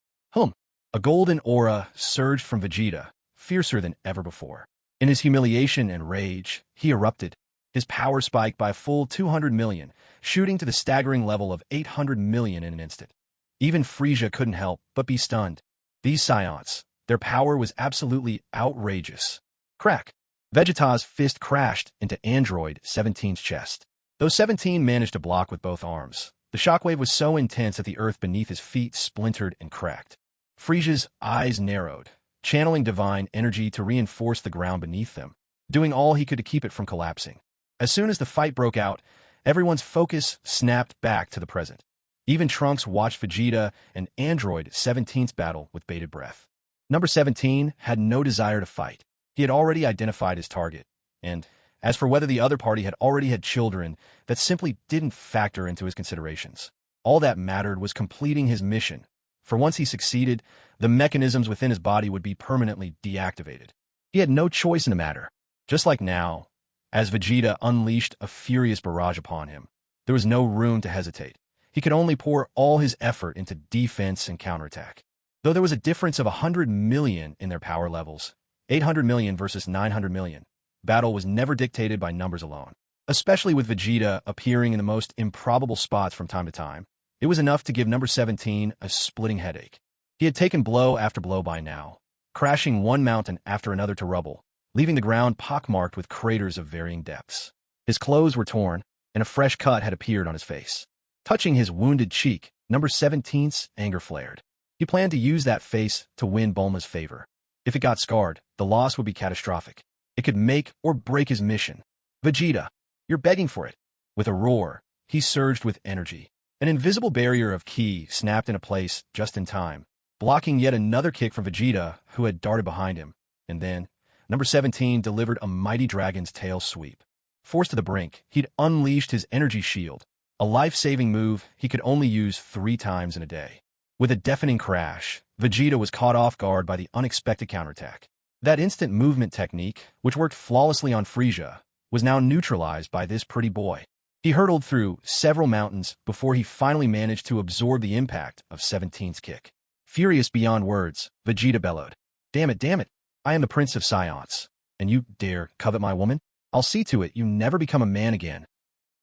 A golden aura surged from Vegeta, fiercer than ever before. In his humiliation and rage, he erupted. His power spiked by a full 200 million, shooting to the staggering level of 800 million in an instant. Even Frieza couldn't help but be stunned. These Scions, their power was absolutely outrageous. Crack! Vegeta's fist crashed into Android 17's chest. Though 17 managed to block with both arms, the shockwave was so intense that the earth beneath his feet splintered and cracked. Frieza's eyes narrowed, channeling divine energy to reinforce the ground beneath them, doing all he could to keep it from collapsing. As soon as the fight broke out, everyone's focus snapped back to the present. Even Trunks watched Vegeta and Android 17's battle with bated breath. Number 17 had no desire to fight. He had already identified his target, and as for whether the other party had already had children, that simply didn't factor into his considerations. All that mattered was completing his mission, for once he succeeded, the mechanisms within his body would be permanently deactivated. He had no choice in the matter. Just like now, as Vegeta unleashed a furious barrage upon him, there was no room to hesitate. He could only pour all his effort into defense and counterattack. Though there was a difference of 100 million in their power levels, 800 million versus 900 million, battle was never dictated by numbers alone. Especially with Vegeta appearing in the most improbable spots from time to time, it was enough to give number 17 a splitting headache. He had taken blow after blow by now, crashing one mountain after another to rubble, leaving the ground pockmarked with craters of varying depths. His clothes were torn, and a fresh cut had appeared on his face. Touching his wounded cheek, number 17's anger flared. He planned to use that face to win Bulma's favor. If it got scarred, the loss would be catastrophic. It could make or break his mission. Vegeta, you're begging for it. With a roar, he surged with energy. An invisible barrier of ki snapped into place just in time, blocking yet another kick from Vegeta, who had darted behind him. And then, number 17 delivered a mighty dragon's tail sweep. Forced to the brink, he'd unleashed his energy shield, a life-saving move he could only use 3 times in a day. With a deafening crash, Vegeta was caught off guard by the unexpected counterattack. That instant movement technique, which worked flawlessly on Frieza, was now neutralized by this pretty boy. He hurtled through several mountains before he finally managed to absorb the impact of 17's kick. Furious beyond words, Vegeta bellowed, damn it, I am the Prince of Scions, and you dare covet my woman? I'll see to it you never become a man again."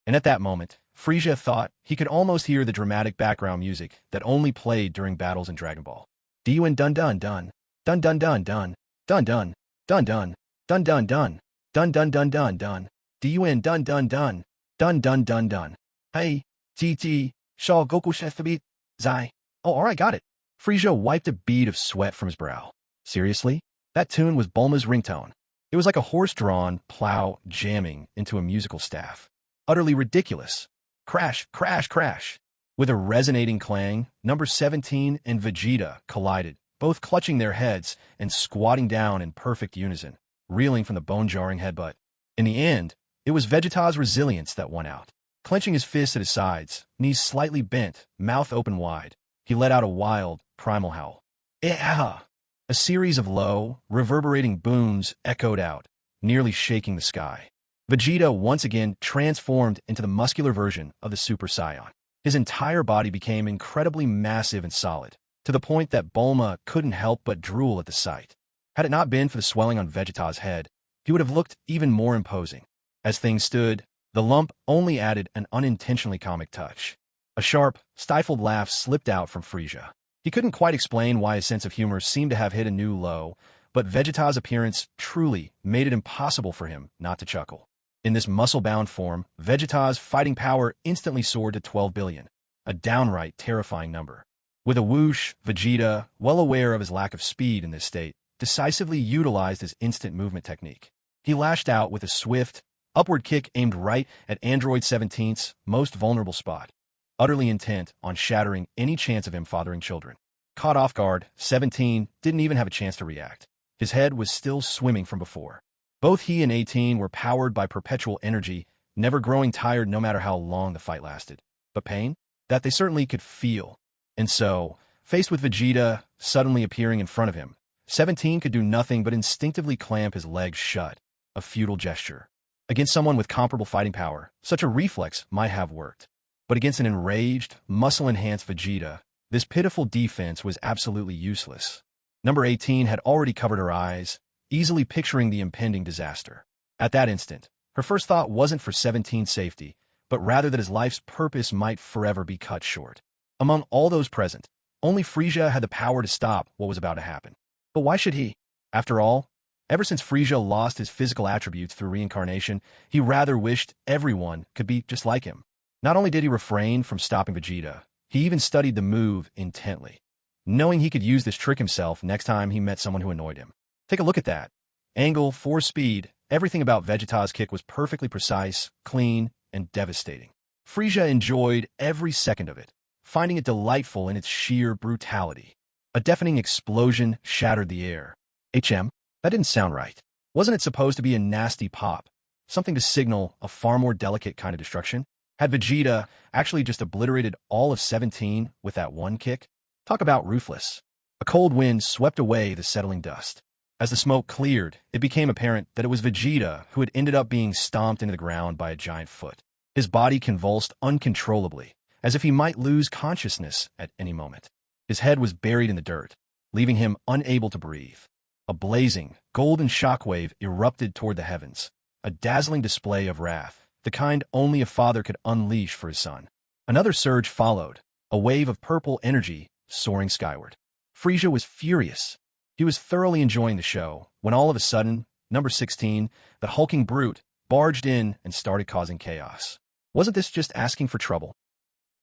And at that moment, Frieza thought he could almost hear the dramatic background music that only played during battles in Dragon Ball. Dun dun dun dun, dun dun dun dun, dun dun, dun dun, dun dun dun, dun dun dun dun dun, dun dun dun dun. Dun dun dun dun. Hey, GG, Shaw Goku Shethbit, Zai. Oh, alright, got it. Frieza wiped a bead of sweat from his brow. Seriously? That tune was Bulma's ringtone. It was like a horse-drawn plow jamming into a musical staff. Utterly ridiculous. Crash, crash, crash. With a resonating clang, number 17 and Vegeta collided, both clutching their heads and squatting down in perfect unison, reeling from the bone-jarring headbutt. In the end, it was Vegeta's resilience that won out. Clenching his fists at his sides, knees slightly bent, mouth open wide, he let out a wild, primal howl. "Eh-ah!" A series of low, reverberating booms echoed out, nearly shaking the sky. Vegeta once again transformed into the muscular version of the Super Saiyan. His entire body became incredibly massive and solid, to the point that Bulma couldn't help but drool at the sight. Had it not been for the swelling on Vegeta's head, he would have looked even more imposing. As things stood, the lump only added an unintentionally comic touch. A sharp, stifled laugh slipped out from Frieza. He couldn't quite explain why his sense of humor seemed to have hit a new low, but Vegeta's appearance truly made it impossible for him not to chuckle. In this muscle-bound form, Vegeta's fighting power instantly soared to 12 billion, a downright terrifying number. With a whoosh, Vegeta, well aware of his lack of speed in this state, decisively utilized his instant movement technique. He lashed out with a swift, upward kick aimed right at Android 17's most vulnerable spot, utterly intent on shattering any chance of him fathering children. Caught off guard, 17 didn't even have a chance to react. His head was still swimming from before. Both he and 18 were powered by perpetual energy, never growing tired no matter how long the fight lasted. But pain? That they certainly could feel. And so, faced with Vegeta suddenly appearing in front of him, 17 could do nothing but instinctively clamp his legs shut, a futile gesture. Against someone with comparable fighting power, such a reflex might have worked. But against an enraged, muscle-enhanced Vegeta, this pitiful defense was absolutely useless. Number 18 had already covered her eyes, easily picturing the impending disaster. At that instant, her first thought wasn't for 17's safety, but rather that his life's purpose might forever be cut short. Among all those present, only Frieza had the power to stop what was about to happen. But why should he? After all, ever since Frieza lost his physical attributes through reincarnation, he rather wished everyone could be just like him. Not only did he refrain from stopping Vegeta, he even studied the move intently, knowing he could use this trick himself next time he met someone who annoyed him. Take a look at that. Angle, force, speed, everything about Vegeta's kick was perfectly precise, clean, and devastating. Frieza enjoyed every second of it, finding it delightful in its sheer brutality. A deafening explosion shattered the air. That didn't sound right. Wasn't it supposed to be a nasty pop? Something to signal a far more delicate kind of destruction? Had Vegeta actually just obliterated all of 17 with that one kick? Talk about ruthless. A cold wind swept away the settling dust. As the smoke cleared, it became apparent that it was Vegeta who had ended up being stomped into the ground by a giant foot. His body convulsed uncontrollably, as if he might lose consciousness at any moment. His head was buried in the dirt, leaving him unable to breathe. A blazing, golden shockwave erupted toward the heavens, a dazzling display of wrath, the kind only a father could unleash for his son. Another surge followed, a wave of purple energy soaring skyward. Frieza was furious. He was thoroughly enjoying the show, when all of a sudden, number 16, the hulking brute, barged in and started causing chaos. Wasn't this just asking for trouble?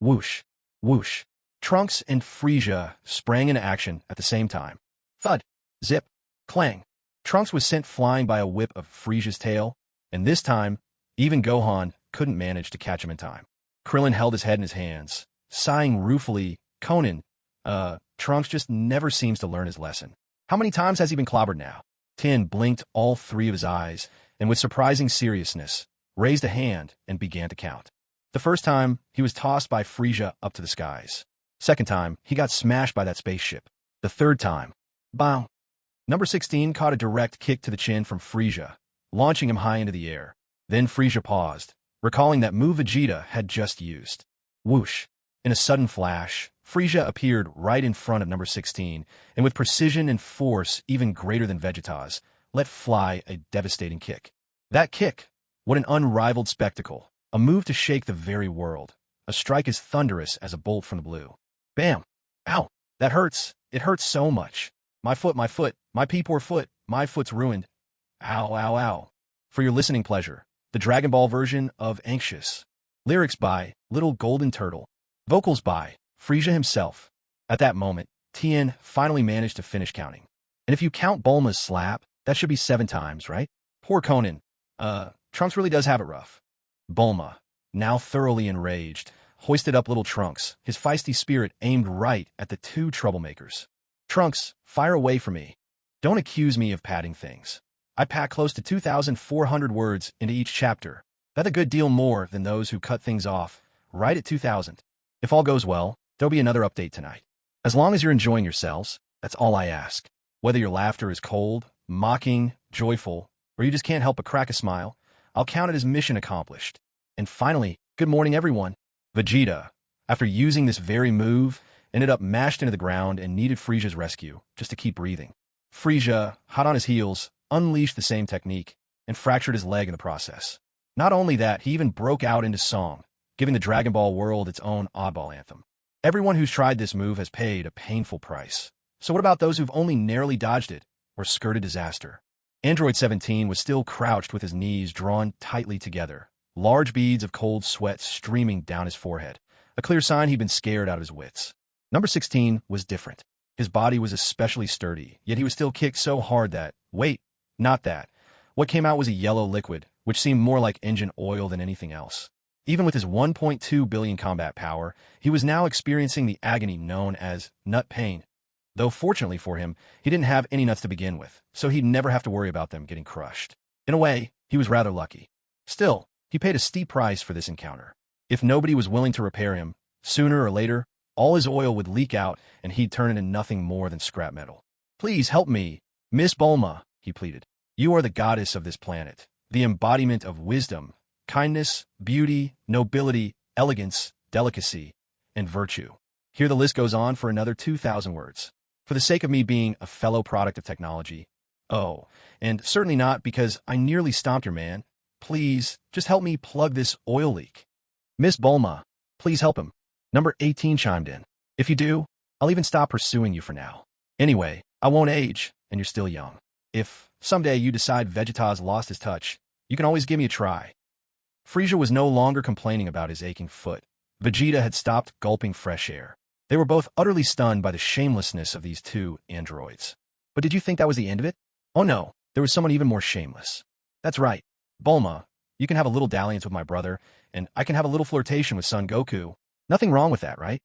Whoosh, whoosh. Trunks and Frieza sprang into action at the same time. Thud, zip, clang. Trunks was sent flying by a whip of Frieza's tail, and this time, even Gohan couldn't manage to catch him in time. Krillin held his head in his hands, sighing ruefully. Conan, Trunks just never seems to learn his lesson. How many times has he been clobbered now? Tin blinked all three of his eyes, and with surprising seriousness, raised a hand and began to count. The first time, he was tossed by Frieza up to the skies. Second time, he got smashed by that spaceship. The third time, bow. Number 16 caught a direct kick to the chin from Frieza, launching him high into the air. Then Frieza paused, recalling that move Vegeta had just used. Whoosh. In a sudden flash, Frieza appeared right in front of number 16, and with precision and force even greater than Vegeta's, let fly a devastating kick. That kick! What an unrivaled spectacle. A move to shake the very world. A strike as thunderous as a bolt from the blue. Bam! Ow! That hurts. It hurts so much. My foot, my pea-poor foot, my foot's ruined. Ow, ow, ow. For your listening pleasure, the Dragon Ball version of Anxious. Lyrics by Little Golden Turtle. Vocals by Frieza himself. At that moment, Tien finally managed to finish counting. And if you count Bulma's slap, that should be 7 times, right? Poor Conan. Trunks really does have it rough. Bulma, now thoroughly enraged, hoisted up little Trunks, his feisty spirit aimed right at the 2 troublemakers. Trunks, fire away from me. Don't accuse me of padding things. I pack close to 2,400 words into each chapter. That's a good deal more than those who cut things off right at 2,000. If all goes well, there'll be another update tonight. As long as you're enjoying yourselves, that's all I ask. Whether your laughter is cold, mocking, joyful, or you just can't help but crack a smile, I'll count it as mission accomplished. And finally, good morning everyone. Vegeta, after using this very move, ended up mashed into the ground and needed Frieza's rescue just to keep breathing. Frieza, hot on his heels, unleashed the same technique and fractured his leg in the process. Not only that, he even broke out into song, giving the Dragon Ball world its own oddball anthem. Everyone who's tried this move has paid a painful price. So what about those who've only narrowly dodged it or skirted disaster? Android 17 was still crouched with his knees drawn tightly together, large beads of cold sweat streaming down his forehead, a clear sign he'd been scared out of his wits. Number 16 was different. His body was especially sturdy, yet he was still kicked so hard that, wait, not that. What came out was a yellow liquid, which seemed more like engine oil than anything else. Even with his 1.2 billion combat power, he was now experiencing the agony known as nut pain. Though fortunately for him, he didn't have any nuts to begin with, so he'd never have to worry about them getting crushed. In a way, he was rather lucky. Still, he paid a steep price for this encounter. If nobody was willing to repair him, sooner or later, all his oil would leak out and he'd turn into nothing more than scrap metal. Please help me, Miss Bulma, he pleaded. You are the goddess of this planet, the embodiment of wisdom, kindness, beauty, nobility, elegance, delicacy, and virtue. Here the list goes on for another 2,000 words. For the sake of me being a fellow product of technology. Oh, and certainly not because I nearly stomped your man. Please, just help me plug this oil leak. Miss Bulma, please help him. Number 18 chimed in. If you do, I'll even stop pursuing you for now. Anyway, I won't age, and you're still young. If someday you decide Vegeta's lost his touch, you can always give me a try. Frieza was no longer complaining about his aching foot. Vegeta had stopped gulping fresh air. They were both utterly stunned by the shamelessness of these two androids. But did you think that was the end of it? Oh no, there was someone even more shameless. That's right. Bulma, you can have a little dalliance with my brother, and I can have a little flirtation with Son Goku. Nothing wrong with that, right?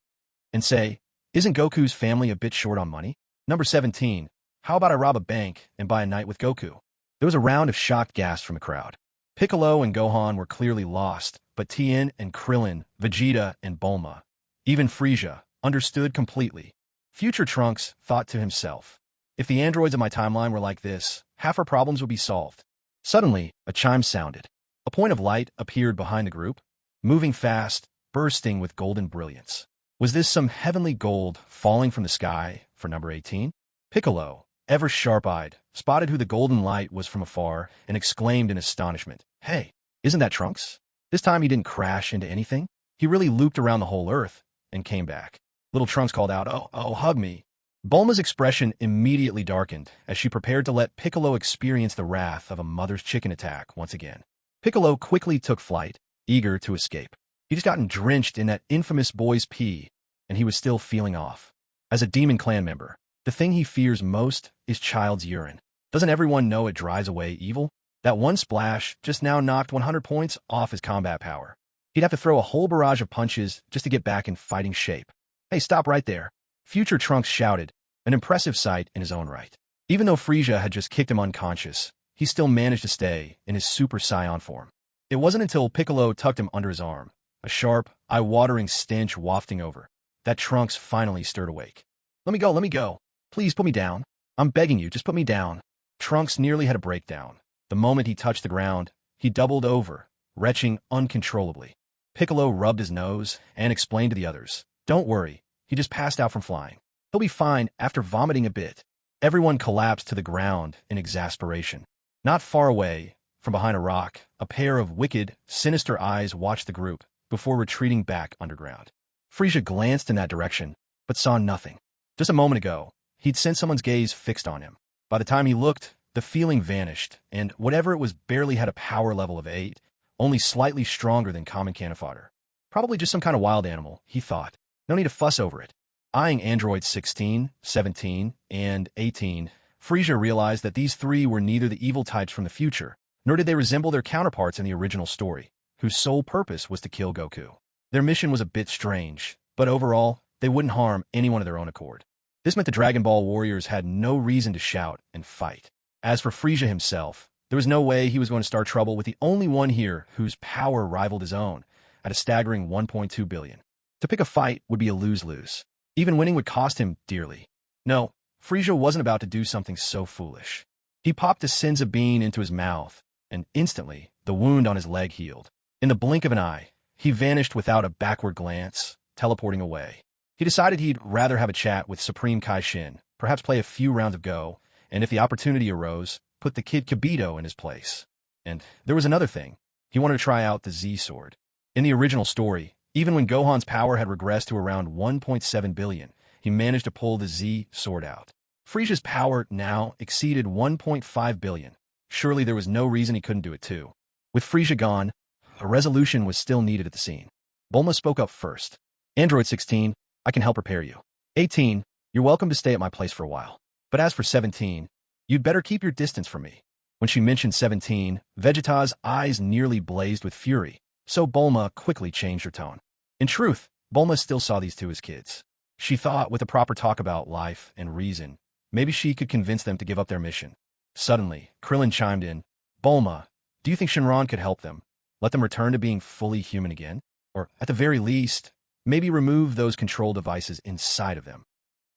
And say, isn't Goku's family a bit short on money? Number 17, how about I rob a bank and buy a night with Goku? There was a round of shocked gasps from the crowd. Piccolo and Gohan were clearly lost, but Tien and Krillin, Vegeta and Bulma, even Frieza, understood completely. Future Trunks thought to himself, if the androids of my timeline were like this, half our problems would be solved. Suddenly, a chime sounded. A point of light appeared behind the group, moving fast, bursting with golden brilliance. Was this some heavenly gold falling from the sky for number 18? Piccolo, ever sharp-eyed, spotted who the golden light was from afar and exclaimed in astonishment, Hey, isn't that Trunks? This time he didn't crash into anything. He really looped around the whole Earth and came back. Little Trunks called out, Oh, hug me. Bulma's expression immediately darkened as she prepared to let Piccolo experience the wrath of a mother's chicken attack once again. Piccolo quickly took flight, eager to escape. He'd just gotten drenched in that infamous boy's pee, and he was still feeling off. As a Demon Clan member, the thing he fears most is child's urine. Doesn't everyone know it drives away evil? That one splash just now knocked 100 points off his combat power. He'd have to throw a whole barrage of punches just to get back in fighting shape. Hey, stop right there. Future Trunks shouted, an impressive sight in his own right. Even though Frieza had just kicked him unconscious, he still managed to stay in his Super Saiyan form. It wasn't until Piccolo tucked him under his arm, a sharp, eye-watering stench wafting over, that Trunks finally stirred awake. Let me go. Please put me down. I'm begging you, just put me down. Trunks nearly had a breakdown. The moment he touched the ground, he doubled over, retching uncontrollably. Piccolo rubbed his nose and explained to the others, Don't worry, he just passed out from flying. He'll be fine after vomiting a bit. Everyone collapsed to the ground in exasperation. Not far away, from behind a rock, a pair of wicked, sinister eyes watched the group before retreating back underground. Frieza glanced in that direction, but saw nothing. Just a moment ago, he'd sensed someone's gaze fixed on him. By the time he looked, the feeling vanished, and whatever it was barely had a power level of 8, only slightly stronger than common cannon fodder. Probably just some kind of wild animal, he thought. No need to fuss over it. Eyeing androids 16, 17, and 18, Frieza realized that these three were neither the evil types from the future, nor did they resemble their counterparts in the original story, whose sole purpose was to kill Goku. Their mission was a bit strange, but overall, they wouldn't harm anyone of their own accord. This meant the Dragon Ball warriors had no reason to shout and fight. As for Frieza himself, there was no way he was going to start trouble with the only one here whose power rivaled his own, at a staggering 1.2 billion. To pick a fight would be a lose-lose. Even winning would cost him dearly. No, Frieza wasn't about to do something so foolish. He popped a Senzu bean into his mouth, and instantly, the wound on his leg healed. In the blink of an eye, he vanished without a backward glance, teleporting away. He decided he'd rather have a chat with Supreme Kai-Shin, perhaps play a few rounds of Go, and if the opportunity arose, put the Kid Kibito in his place. And there was another thing. He wanted to try out the Z-Sword. In the original story, even when Gohan's power had regressed to around 1.7 billion, he managed to pull the Z sword out. Frieza's power now exceeded 1.5 billion. Surely there was no reason he couldn't do it too. With Frieza gone, a resolution was still needed at the scene. Bulma spoke up first. Android 16, I can help repair you. 18, you're welcome to stay at my place for a while. But as for 17, you'd better keep your distance from me. When she mentioned 17, Vegeta's eyes nearly blazed with fury, so Bulma quickly changed her tone. In truth, Bulma still saw these two as kids. She thought with a proper talk about life and reason, maybe she could convince them to give up their mission. Suddenly, Krillin chimed in, Bulma, do you think Shenron could help them? Let them return to being fully human again? Or, at the very least, maybe remove those control devices inside of them.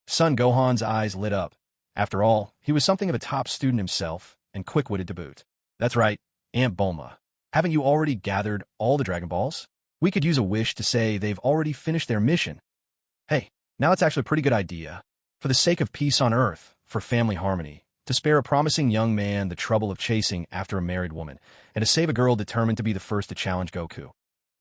Son Gohan's eyes lit up. After all, he was something of a top student himself, and quick-witted to boot. That's right, Aunt Bulma. Haven't you already gathered all the Dragon Balls? We could use a wish to say they've already finished their mission. Hey, now it's actually a pretty good idea. For the sake of peace on Earth, for family harmony, to spare a promising young man the trouble of chasing after a married woman, and to save a girl determined to be the first to challenge Goku.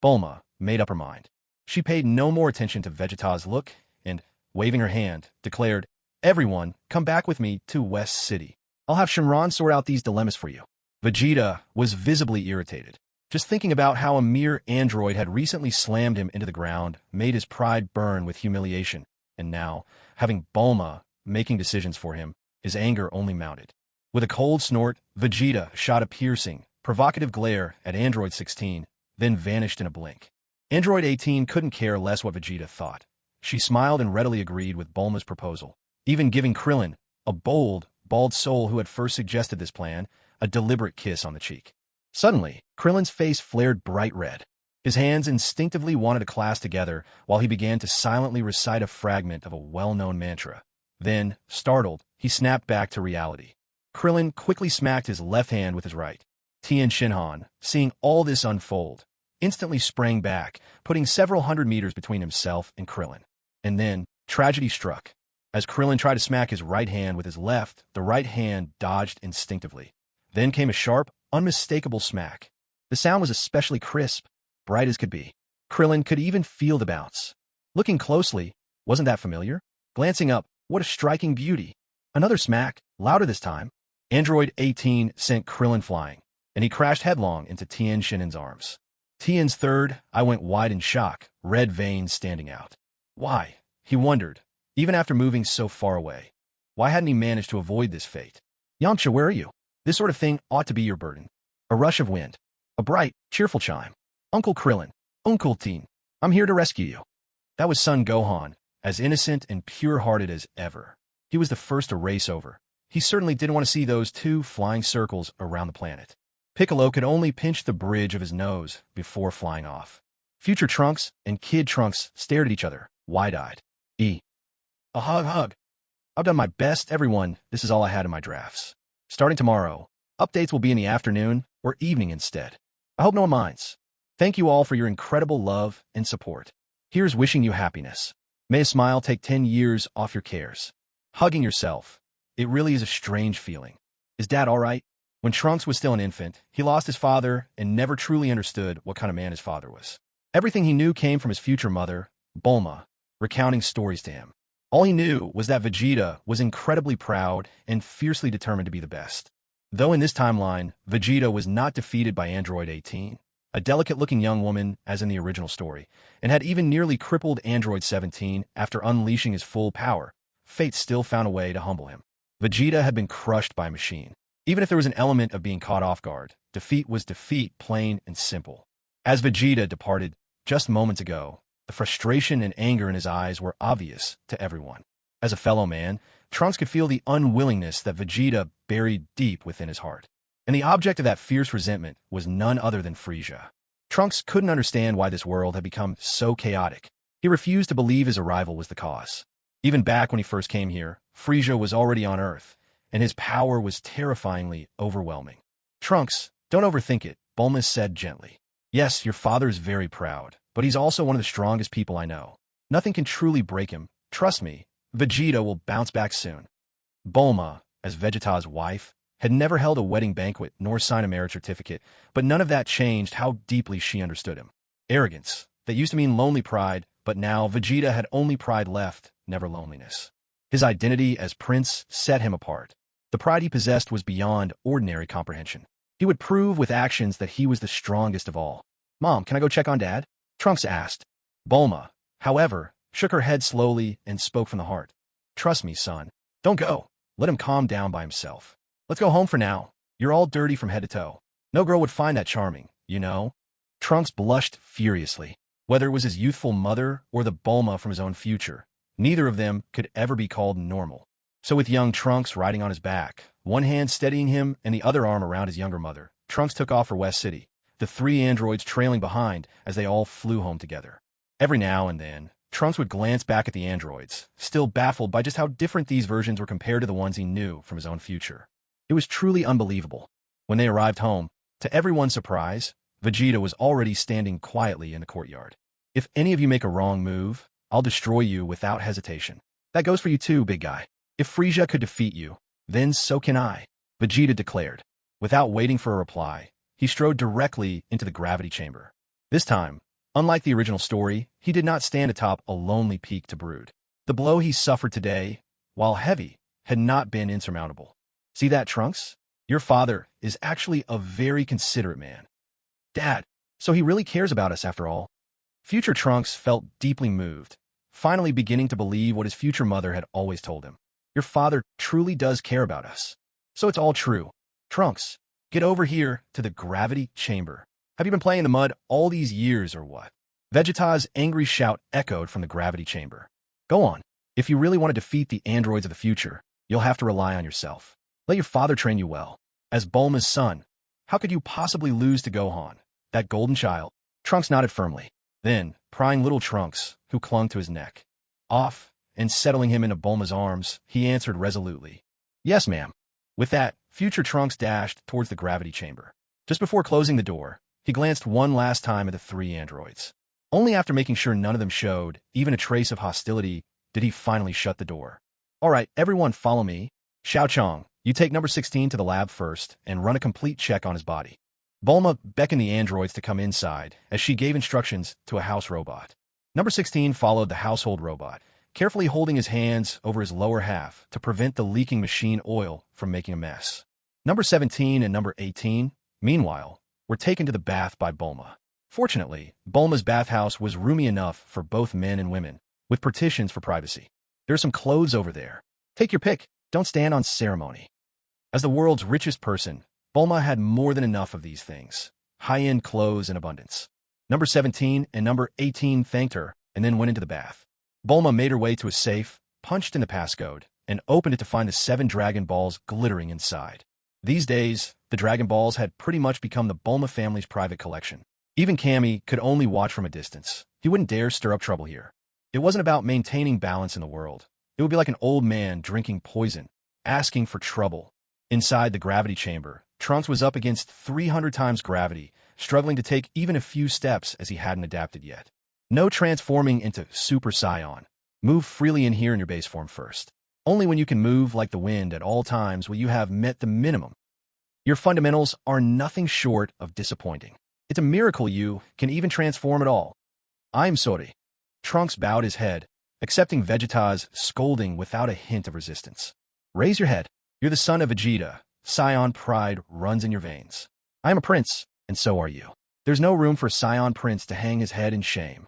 Bulma made up her mind. She paid no more attention to Vegeta's look, and, waving her hand, declared, Everyone, come back with me to West City. I'll have Shenron sort out these dilemmas for you. Vegeta was visibly irritated. Just thinking about how a mere android had recently slammed him into the ground made his pride burn with humiliation, and now, having Bulma making decisions for him, his anger only mounted. With a cold snort, Vegeta shot a piercing, provocative glare at Android 16, then vanished in a blink. Android 18 couldn't care less what Vegeta thought. She smiled and readily agreed with Bulma's proposal, even giving Krillin, a bold, bald soul who had first suggested this plan, a deliberate kiss on the cheek. Suddenly, Krillin's face flared bright red. His hands instinctively wanted to clasp together while he began to silently recite a fragment of a well-known mantra. Then, startled, he snapped back to reality. Krillin quickly smacked his left hand with his right. Tien Shinhan, seeing all this unfold, instantly sprang back, putting several hundred meters between himself and Krillin. And then, tragedy struck. As Krillin tried to smack his right hand with his left, the right hand dodged instinctively. Then came a sharp, unmistakable smack. The sound was especially crisp, bright as could be. Krillin could even feel the bounce. Looking closely, wasn't that familiar? Glancing up, what a striking beauty. Another smack, louder this time. Android 18 sent Krillin flying, and he crashed headlong into Tien Shinhan's arms. Tien's third eye went wide in shock, red veins standing out. Why? He wondered, even after moving so far away. Why hadn't he managed to avoid this fate? Yamcha, where are you? This sort of thing ought to be your burden. A rush of wind. A bright, cheerful chime. Uncle Krillin. Uncle Tien. I'm here to rescue you. That was son Gohan, as innocent and pure-hearted as ever. He was the first to race over. He certainly didn't want to see those two flying circles around the planet. Piccolo could only pinch the bridge of his nose before flying off. Future Trunks and Kid Trunks stared at each other, wide-eyed. A hug. I've done my best, everyone. This is all I had in my drafts. Starting tomorrow, updates will be in the afternoon or evening instead. I hope no one minds. Thank you all for your incredible love and support. Here's wishing you happiness. May a smile take 10 years off your cares. Hugging yourself. It really is a strange feeling. Is Dad all right? When Trunks was still an infant, he lost his father and never truly understood what kind of man his father was. Everything he knew came from his future mother, Bulma, recounting stories to him. All he knew was that Vegeta was incredibly proud and fiercely determined to be the best. Though in this timeline, Vegeta was not defeated by Android 18, a delicate-looking young woman as in the original story, and had even nearly crippled Android 17 after unleashing his full power, fate still found a way to humble him. Vegeta had been crushed by a machine. Even if there was an element of being caught off guard, defeat was defeat, plain and simple. As Vegeta departed just moments ago, the frustration and anger in his eyes were obvious to everyone. As a fellow man, Trunks could feel the unwillingness that Vegeta buried deep within his heart. And the object of that fierce resentment was none other than Frieza. Trunks couldn't understand why this world had become so chaotic. He refused to believe his arrival was the cause. Even back when he first came here, Frieza was already on Earth, and his power was terrifyingly overwhelming. Trunks, don't overthink it, Bulma said gently. Yes, your father is very proud, but he's also one of the strongest people I know. Nothing can truly break him. Trust me, Vegeta will bounce back soon. Bulma, as Vegeta's wife, had never held a wedding banquet nor signed a marriage certificate, but none of that changed how deeply she understood him. Arrogance. That used to mean lonely pride, but now Vegeta had only pride left, never loneliness. His identity as Prince set him apart. The pride he possessed was beyond ordinary comprehension. He would prove with actions that he was the strongest of all. "Mom, can I go check on Dad?" Trunks asked. Bulma, however, shook her head slowly and spoke from the heart. "Trust me, son. Don't go. Let him calm down by himself. Let's go home for now. You're all dirty from head to toe. No girl would find that charming, you know?" Trunks blushed furiously. Whether it was his youthful mother or the Bulma from his own future, neither of them could ever be called normal. So with young Trunks riding on his back, one hand steadying him and the other arm around his younger mother, Trunks took off for West City, the three androids trailing behind as they all flew home together. Every now and then, Trunks would glance back at the androids, still baffled by just how different these versions were compared to the ones he knew from his own future. It was truly unbelievable. When they arrived home, to everyone's surprise, Vegeta was already standing quietly in the courtyard. "If any of you make a wrong move, I'll destroy you without hesitation. That goes for you too, big guy. If Frieza could defeat you, then so can I," Vegeta declared. Without waiting for a reply, he strode directly into the gravity chamber. This time, unlike the original story, he did not stand atop a lonely peak to brood. The blow he suffered today, while heavy, had not been insurmountable. "See that, Trunks? Your father is actually a very considerate man." "Dad, so he really cares about us after all?" Future Trunks felt deeply moved, finally beginning to believe what his future mother had always told him. "Your father truly does care about us. So it's all true. Trunks, get over here to the gravity chamber. Have you been playing in the mud all these years or what?" Vegeta's angry shout echoed from the gravity chamber. "Go on. If you really want to defeat the androids of the future, you'll have to rely on yourself. Let your father train you well. As Bulma's son, how could you possibly lose to Gohan, that golden child?" Trunks nodded firmly. Then, prying little Trunks, who clung to his neck, off and settling him into Bulma's arms, he answered resolutely, "Yes, ma'am." With that, future Trunks dashed towards the gravity chamber. Just before closing the door, he glanced one last time at the three androids. Only after making sure none of them showed even a trace of hostility did he finally shut the door. "All right, everyone follow me. Xiao Chong, you take number 16 to the lab first and run a complete check on his body." Bulma beckoned the androids to come inside as she gave instructions to a house robot. Number 16 followed the household robot, carefully holding his hands over his lower half to prevent the leaking machine oil from making a mess. Number 17 and number 18, meanwhile, were taken to the bath by Bulma. Fortunately, Bulma's bathhouse was roomy enough for both men and women, with partitions for privacy. "There's some clothes over there. Take your pick. Don't stand on ceremony." As the world's richest person, Bulma had more than enough of these things, high-end clothes in abundance. Number 17 and number 18 thanked her and then went into the bath. Bulma made her way to a safe, punched in the passcode, and opened it to find the 7 Dragon Balls glittering inside. These days, the Dragon Balls had pretty much become the Bulma family's private collection. Even Kami could only watch from a distance. He wouldn't dare stir up trouble here. It wasn't about maintaining balance in the world. It would be like an old man drinking poison, asking for trouble. Inside the gravity chamber, Trunks was up against 300 times gravity, struggling to take even a few steps as he hadn't adapted yet. No transforming into Super Saiyan. Move freely in here in your base form first. Only when you can move like the wind at all times will you have met the minimum. Your fundamentals are nothing short of disappointing. It's a miracle you can even transform at all. I'm sorry. Trunks bowed his head, accepting Vegeta's scolding without a hint of resistance. Raise your head. You're the son of Vegeta. Scion pride runs in your veins. I am a prince, and so are you. There's no room for a Scion prince to hang his head in shame.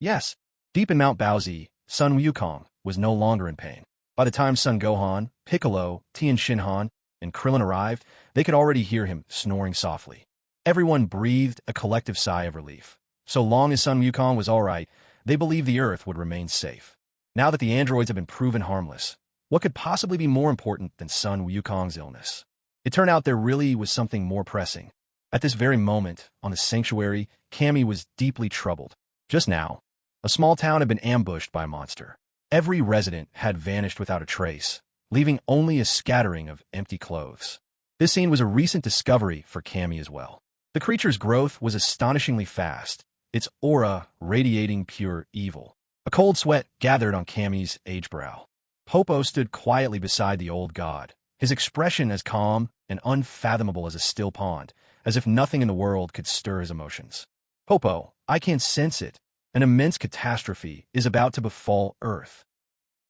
Yes, deep in Mount Baozi, Sun Wukong was no longer in pain. By the time Son Gohan, Piccolo, Tien Shinhan, and Krillin arrived, they could already hear him snoring softly. Everyone breathed a collective sigh of relief. So long as Sun Wukong was all right, they believed the Earth would remain safe. Now that the androids have been proven harmless, what could possibly be more important than Sun Wukong's illness? It turned out there really was something more pressing. At this very moment, on the sanctuary, Kami was deeply troubled. Just now, a small town had been ambushed by a monster. Every resident had vanished without a trace, leaving only a scattering of empty clothes. This scene was a recent discovery for Kami as well. The creature's growth was astonishingly fast, its aura radiating pure evil. A cold sweat gathered on Kami's aged brow. Popo stood quietly beside the old god, his expression as calm and unfathomable as a still pond, as if nothing in the world could stir his emotions. "Popo, I can sense it. An immense catastrophe is about to befall Earth.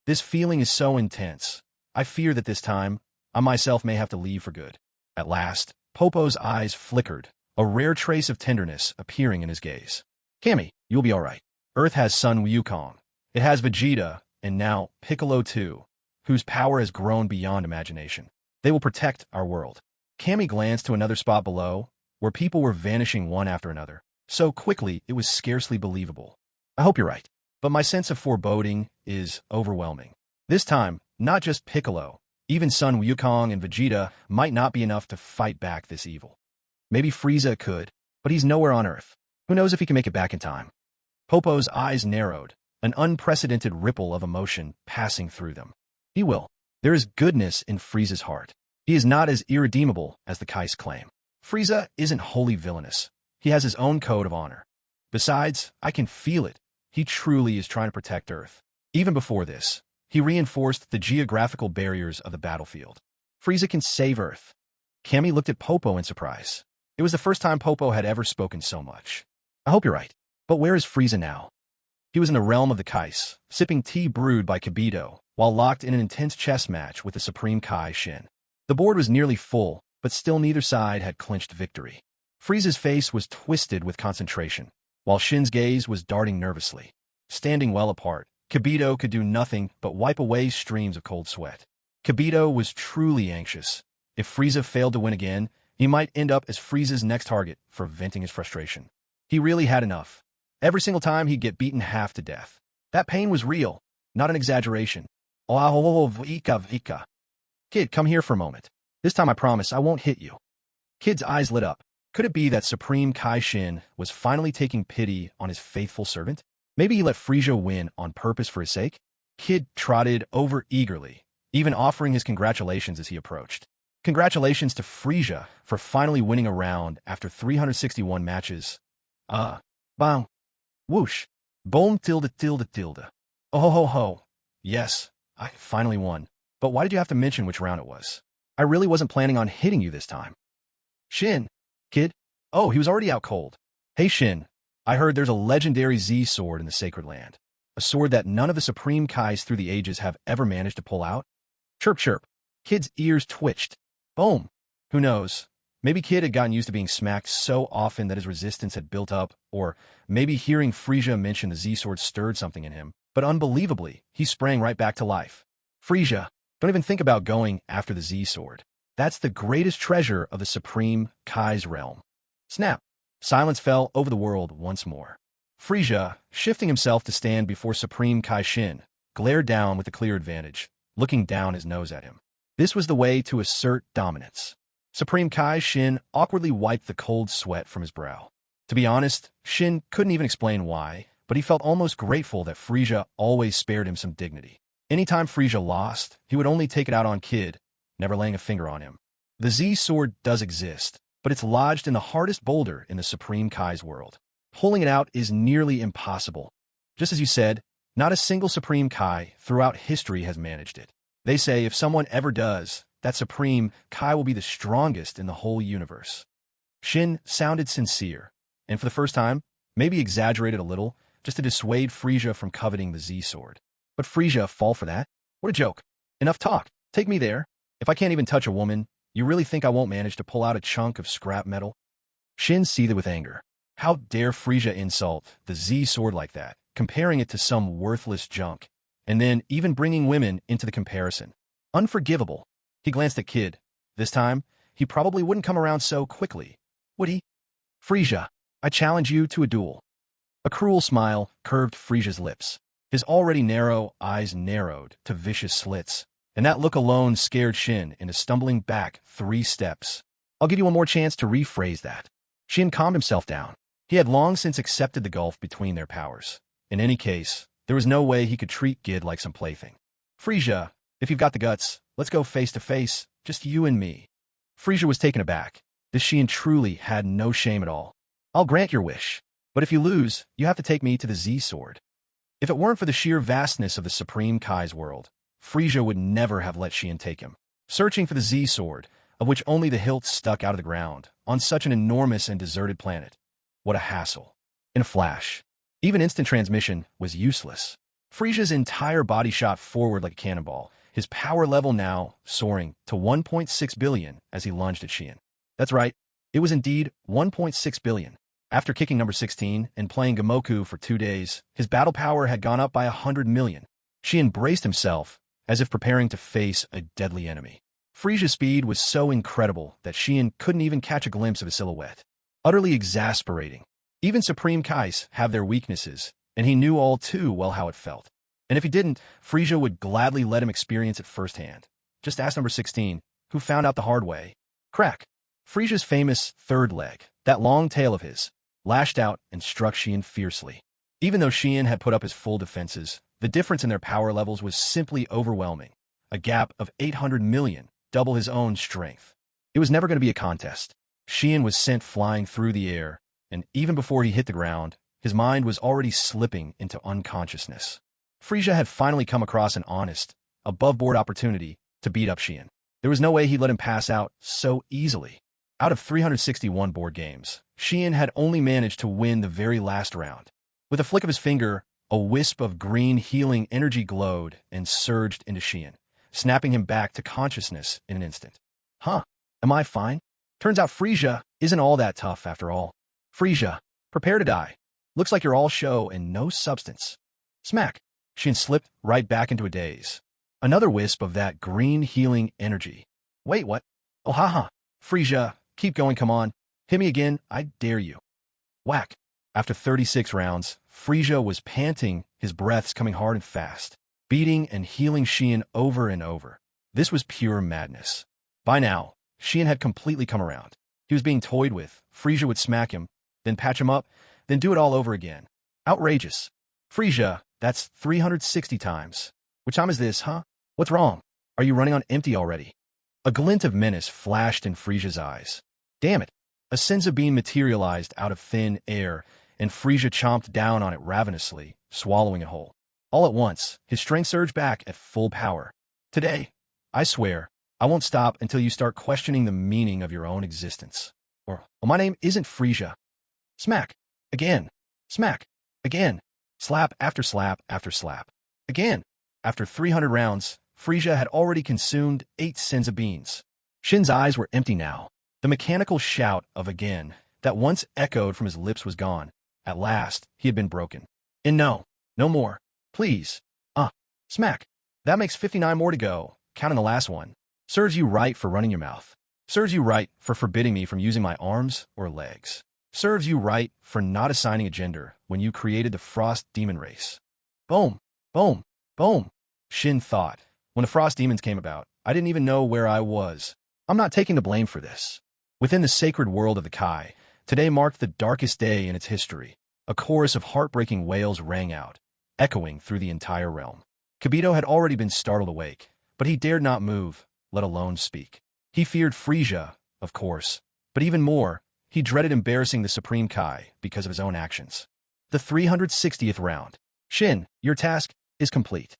This feeling is so intense. I fear that this time, I myself may have to leave for good. At last, Popo's eyes flickered, a rare trace of tenderness appearing in his gaze. Cammy, you'll be all right. Earth has Sun Wukong. It has Vegeta, and now Piccolo too, whose power has grown beyond imagination. They will protect our world. Cammy glanced to another spot below, where people were vanishing one after another. So quickly, it was scarcely believable. I hope you're right. But my sense of foreboding is overwhelming. This time, not just Piccolo, even Sun Wukong and Vegeta might not be enough to fight back this evil. Maybe Frieza could, but he's nowhere on Earth. Who knows if he can make it back in time? Popo's eyes narrowed, an unprecedented ripple of emotion passing through them. He will. There is goodness in Frieza's heart. He is not as irredeemable as the Kais claim. Frieza isn't wholly villainous. He has his own code of honor. Besides, I can feel it. He truly is trying to protect Earth. Even before this, he reinforced the geographical barriers of the battlefield. Frieza can save Earth. Cammy looked at Popo in surprise. It was the first time Popo had ever spoken so much. I hope you're right. But where is Frieza now? He was in the realm of the Kais, sipping tea brewed by Kibito, while locked in an intense chess match with the Supreme Kai Shin. The board was nearly full, but still neither side had clinched victory. Frieza's face was twisted with concentration, while Shin's gaze was darting nervously. Standing well apart, Kibito could do nothing but wipe away streams of cold sweat. Kibito was truly anxious. If Frieza failed to win again, he might end up as Frieza's next target for venting his frustration. He really had enough. Every single time he'd get beaten half to death. That pain was real, not an exaggeration. Oh, Vika. Kid, come here for a moment. This time I promise I won't hit you. Kid's eyes lit up. Could it be that Supreme Kai Shin was finally taking pity on his faithful servant? Maybe he let Frieza win on purpose for his sake? Kid trotted over eagerly, even offering his congratulations as he approached. Congratulations to Frieza for finally winning a round after 361 matches. Bang. Whoosh. Boom tilde. Oh ho ho ho. Yes, I finally won. But why did you have to mention which round it was? I really wasn't planning on hitting you this time. Shin. Kid? Oh, he was already out cold. Hey Shin, I heard there's a legendary Z sword in the Sacred Land. A sword that none of the Supreme Kais through the ages have ever managed to pull out? Chirp chirp. Kid's ears twitched. Boom. Who knows? Maybe Kid had gotten used to being smacked so often that his resistance had built up, or maybe hearing Frieza mention the Z-Sword stirred something in him. But unbelievably, he sprang right back to life. Frieza, don't even think about going after the Z-Sword. That's the greatest treasure of the Supreme Kai's realm. Snap. Silence fell over the world once more. Frieza, shifting himself to stand before Supreme Kai Shin, glared down with a clear advantage, looking down his nose at him. This was the way to assert dominance. Supreme Kai Shin awkwardly wiped the cold sweat from his brow. To be honest, Shin couldn't even explain why, but he felt almost grateful that Frieza always spared him some dignity. Anytime Frieza lost, he would only take it out on Kid, never laying a finger on him. The Z-Sword does exist, but it's lodged in the hardest boulder in the Supreme Kai's world. Pulling it out is nearly impossible. Just as you said, not a single Supreme Kai throughout history has managed it. They say if someone ever does, that Supreme Kai will be the strongest in the whole universe. Shin sounded sincere, and for the first time, maybe exaggerated a little, just to dissuade Frieza from coveting the Z-Sword. But Frieza fall for that? What a joke. Enough talk. Take me there. If I can't even touch a woman, you really think I won't manage to pull out a chunk of scrap metal? Shin seethed with anger. How dare Frieza insult the Z-Sword like that, comparing it to some worthless junk, and then even bringing women into the comparison. Unforgivable. He glanced at Kid. This time, he probably wouldn't come around so quickly, would he? Frieza, I challenge you to a duel. A cruel smile curved Frieza's lips. His already narrow eyes narrowed to vicious slits, and that look alone scared Shin into stumbling back 3 steps. I'll give you one more chance to rephrase that. Shin calmed himself down. He had long since accepted the gulf between their powers. In any case, there was no way he could treat Kid like some plaything. Frieza, if you've got the guts, let's go face to face, just you and me. Frieza was taken aback. This Shin truly had no shame at all. I'll grant your wish, but if you lose, you have to take me to the Z-Sword. If it weren't for the sheer vastness of the Supreme Kai's world, Frieza would never have let Shin take him. Searching for the Z-Sword, of which only the hilt stuck out of the ground, on such an enormous and deserted planet. What a hassle. In a flash. Even instant transmission was useless. Frieza's entire body shot forward like a cannonball, his power level now soaring to 1.6 billion as he lunged at Xian. That's right, it was indeed 1.6 billion. After kicking number 16 and playing Gomoku for 2 days, his battle power had gone up by 100 million. Xian braced himself, as if preparing to face a deadly enemy. Frieza's speed was so incredible that Xian couldn't even catch a glimpse of his silhouette. Utterly exasperating. Even Supreme Kais have their weaknesses, and he knew all too well how it felt. And if he didn't, Frieza would gladly let him experience it firsthand. Just ask number 16, who found out the hard way. Crack. Frieza's famous third leg, that long tail of his, lashed out and struck Xian fiercely. Even though Xian had put up his full defenses, the difference in their power levels was simply overwhelming. A gap of 800 million, double his own strength. It was never going to be a contest. Xian was sent flying through the air, and even before he hit the ground, his mind was already slipping into unconsciousness. Frieza had finally come across an honest, above-board opportunity to beat up Xian. There was no way he'd let him pass out so easily. Out of 361 board games, Xian had only managed to win the very last round. With a flick of his finger, a wisp of green healing energy glowed and surged into Xian, snapping him back to consciousness in an instant. Huh, am I fine? Turns out Frieza isn't all that tough after all. Frieza, prepare to die. Looks like you're all show and no substance. Smack. Xian slipped right back into a daze. Another wisp of that green healing energy. Wait, what? Oh, haha. Frieza, keep going, come on. Hit me again, I dare you. Whack. After 36 rounds, Frieza was panting, his breaths coming hard and fast, beating and healing Xian over and over. This was pure madness. By now, Xian had completely come around. He was being toyed with. Frieza would smack him, then patch him up, then do it all over again. Outrageous. Frieza, that's 360 times. Which time is this, huh? What's wrong? Are you running on empty already? A glint of menace flashed in Frieza's eyes. Damn it. A senza bean materialized out of thin air, and Frieza chomped down on it ravenously, swallowing it whole. All at once, his strength surged back at full power. Today, I swear, I won't stop until you start questioning the meaning of your own existence. Or, well, my name isn't Frieza. Smack. Again. Smack. Again. Slap after slap after slap. Again. After 300 rounds, Frieza had already consumed 8 senza beans. Shin's eyes were empty now. The mechanical shout of again that once echoed from his lips was gone. At last, he had been broken. And no more. Please. Smack. That makes 59 more to go, counting the last one. Serves you right for running your mouth. Serves you right for forbidding me from using my arms or legs. Serves you right for not assigning a gender when you created the Frost Demon race. Boom. Boom. Boom. Shin thought. When the Frost Demons came about, I didn't even know where I was. I'm not taking the blame for this. Within the sacred world of the Kai, today marked the darkest day in its history. A chorus of heartbreaking wails rang out, echoing through the entire realm. Kibito had already been startled awake, but he dared not move, let alone speak. He feared Frieza, of course, but even more, he dreaded embarrassing the Supreme Kai because of his own actions. The 360th round. Shin, your task is complete.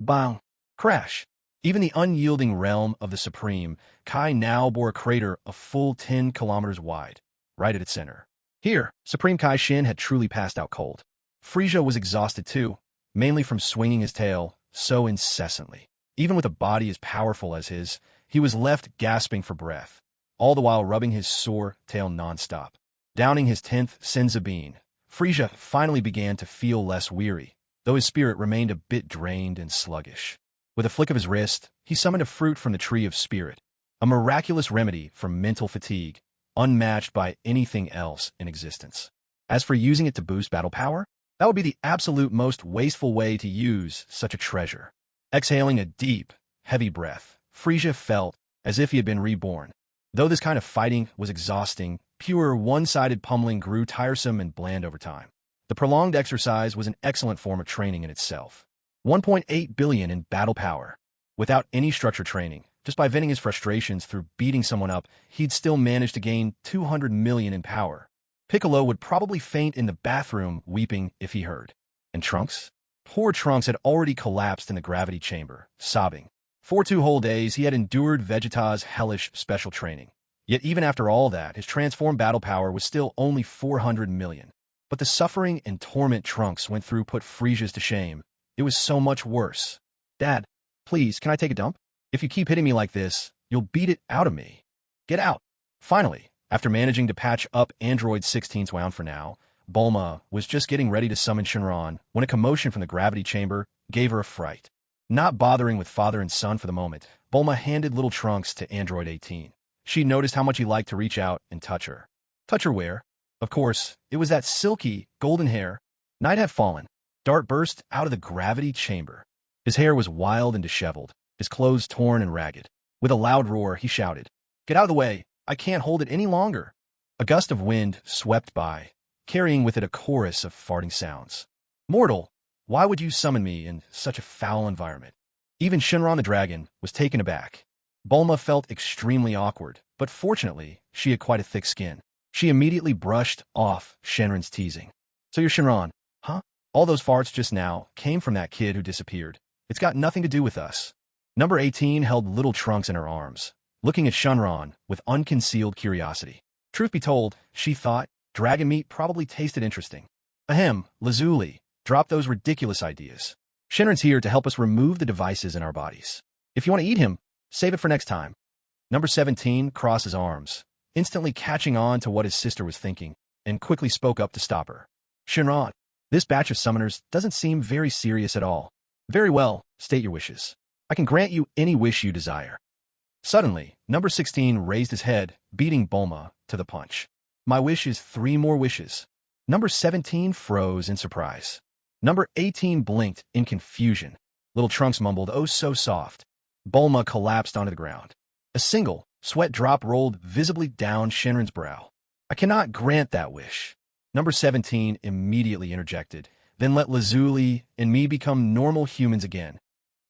Bang. Crash. Even the unyielding realm of the Supreme Kai now bore a crater a full 10 kilometers wide, right at its center. Here, Supreme Kai Shin had truly passed out cold. Frieza was exhausted too, mainly from swinging his tail so incessantly. Even with a body as powerful as his, he was left gasping for breath, all the while rubbing his sore tail nonstop. Downing his 10th senza bean, Frieza finally began to feel less weary, though his spirit remained a bit drained and sluggish. With a flick of his wrist, he summoned a fruit from the Tree of Spirit, a miraculous remedy for mental fatigue, unmatched by anything else in existence. As for using it to boost battle power, that would be the absolute most wasteful way to use such a treasure. Exhaling a deep, heavy breath, Frieza felt as if he had been reborn. Though this kind of fighting was exhausting, pure one-sided pummeling grew tiresome and bland over time. The prolonged exercise was an excellent form of training in itself. 1.8 billion in battle power. Without any structured training, just by venting his frustrations through beating someone up, he'd still manage to gain 200 million in power. Piccolo would probably faint in the bathroom weeping if he heard. And Trunks? Poor Trunks had already collapsed in the gravity chamber, sobbing. For 2 whole days, he had endured Vegeta's hellish special training. Yet even after all that, his transformed battle power was still only 400 million. But the suffering and torment Trunks went through put Frieza's to shame. It was so much worse. Dad, please, can I take a dump? If you keep hitting me like this, you'll beat it out of me. Get out. Finally, after managing to patch up Android 16's wound for now, Bulma was just getting ready to summon Shenron when a commotion from the gravity chamber gave her a fright. Not bothering with father and son for the moment, Bulma handed little Trunks to Android 18. She noticed how much he liked to reach out and touch her. Touch her where? Of course, it was that silky, golden hair. Night had fallen. Dart burst out of the gravity chamber. His hair was wild and disheveled, his clothes torn and ragged. With a loud roar, he shouted, "Get out of the way! I can't hold it any longer!" A gust of wind swept by, carrying with it a chorus of farting sounds. "Mortal, why would you summon me in such a foul environment?" Even Shenron the dragon was taken aback. Bulma felt extremely awkward, but fortunately, she had quite a thick skin. She immediately brushed off Shenron's teasing. "So you're Shenron, huh? All those farts just now came from that kid who disappeared. It's got nothing to do with us." Number 18 held little Trunks in her arms, looking at Shenron with unconcealed curiosity. Truth be told, she thought dragon meat probably tasted interesting. Ahem, Lazuli, drop those ridiculous ideas. Shenron's here to help us remove the devices in our bodies. If you want to eat him, save it for next time. Number 17 crossed his arms, instantly catching on to what his sister was thinking, and quickly spoke up to stop her. "Shenron, this batch of summoners doesn't seem very serious at all. Very well, state your wishes. I can grant you any wish you desire." Suddenly, number 16 raised his head, beating Bulma to the punch. "My wish is 3 more wishes." Number 17 froze in surprise. Number 18 blinked in confusion. Little Trunks mumbled, "Oh, so soft." Bulma collapsed onto the ground. A single sweat drop rolled visibly down Shenron's brow. "I cannot grant that wish." Number 17 immediately interjected, "Then let Lazuli and me become normal humans again."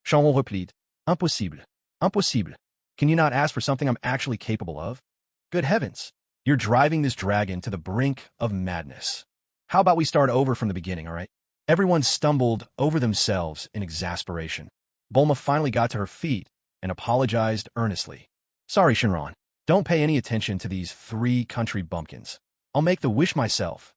"Chamon replete. Impossible. Impossible. Can you not ask for something I'm actually capable of? Good heavens. You're driving this dragon to the brink of madness. How about we start over from the beginning, all right?" Everyone stumbled over themselves in exasperation. Bulma finally got to her feet and apologized earnestly. "Sorry, Shenron. Don't pay any attention to these 3 country bumpkins. I'll make the wish myself."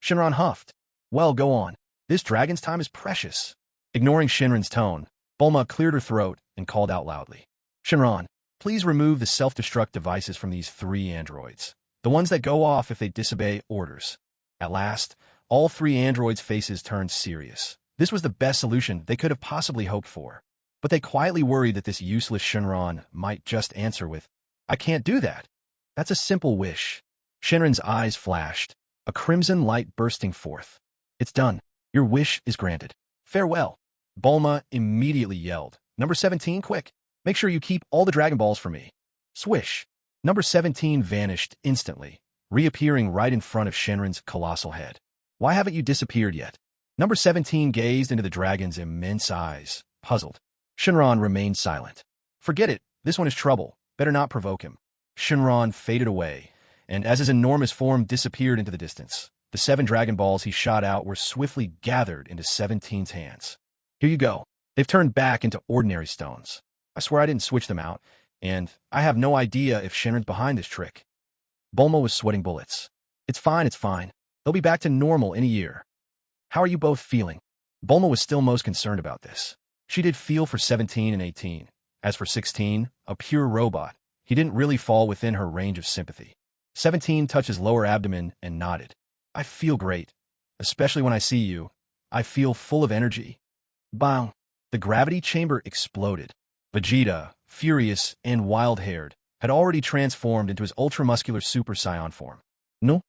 Shenron huffed. "Well, go on. This dragon's time is precious." Ignoring Shenron's tone, Bulma cleared her throat and called out loudly, "Shenron, please remove the self-destruct devices from these 3 androids, the ones that go off if they disobey orders." At last, all 3 androids' faces turned serious. This was the best solution they could have possibly hoped for. But they quietly worried that this useless Shenron might just answer with, "I can't do that. That's a simple wish." Shenron's eyes flashed, a crimson light bursting forth. "It's done. Your wish is granted. Farewell." Bulma immediately yelled, "Number 17, quick! Make sure you keep all the Dragon Balls for me." Swish! Number 17 vanished instantly, reappearing right in front of Shenron's colossal head. "Why haven't you disappeared yet?" Number 17 gazed into the dragon's immense eyes, puzzled. Shenron remained silent. "Forget it. This one is trouble. Better not provoke him." Shenron faded away, and as his enormous form disappeared into the distance, the 7 Dragon Balls he shot out were swiftly gathered into 17's hands. "Here you go. They've turned back into ordinary stones. I swear I didn't switch them out, and I have no idea if Shenron's behind this trick." Bulma was sweating bullets. It's fine. They'll be back to normal in a year." "How are you both feeling?" Bulma was still most concerned about this. She did feel for 17 and 18. As for 16, a pure robot, he didn't really fall within her range of sympathy. 17 touched his lower abdomen and nodded. "I feel great. Especially when I see you. I feel full of energy." Bang! The gravity chamber exploded. Vegeta, furious and wild-haired, had already transformed into his ultramuscular Super Saiyan form. No.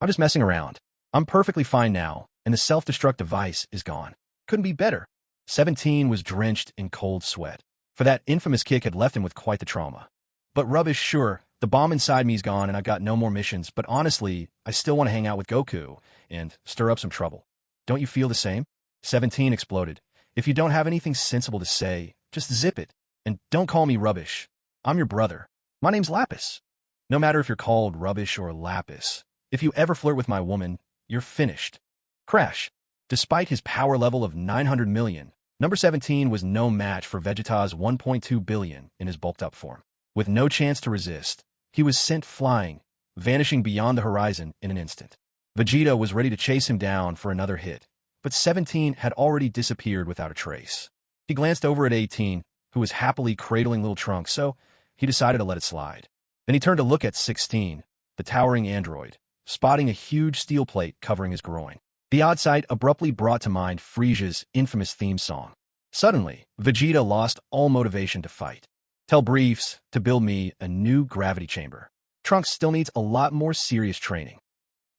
I'm just messing around. I'm perfectly fine now, and the self-destruct device is gone. Couldn't be better." 17 was drenched in cold sweat, for that infamous kick had left him with quite the trauma. "But rubbish, sure. The bomb inside me's gone and I've got no more missions, but honestly, I still want to hang out with Goku and stir up some trouble. Don't you feel the same?" 17 exploded. "If you don't have anything sensible to say, just zip it. And don't call me rubbish. I'm your brother. My name's Lapis. No matter if you're called rubbish or Lapis, if you ever flirt with my woman, you're finished." Crash! Despite his power level of 900 million, number 17 was no match for Vegeta's 1.2 billion in his bulked-up form. With no chance to resist, he was sent flying, vanishing beyond the horizon in an instant. Vegeta was ready to chase him down for another hit, but 17 had already disappeared without a trace. He glanced over at 18, who was happily cradling little Trunks, so he decided to let it slide. Then he turned to look at 16, the towering android, spotting a huge steel plate covering his groin. The odd sight abruptly brought to mind Frieza's infamous theme song. Suddenly, Vegeta lost all motivation to fight. Tell Briefs to build me a new gravity chamber. Trunks still needs a lot more serious training.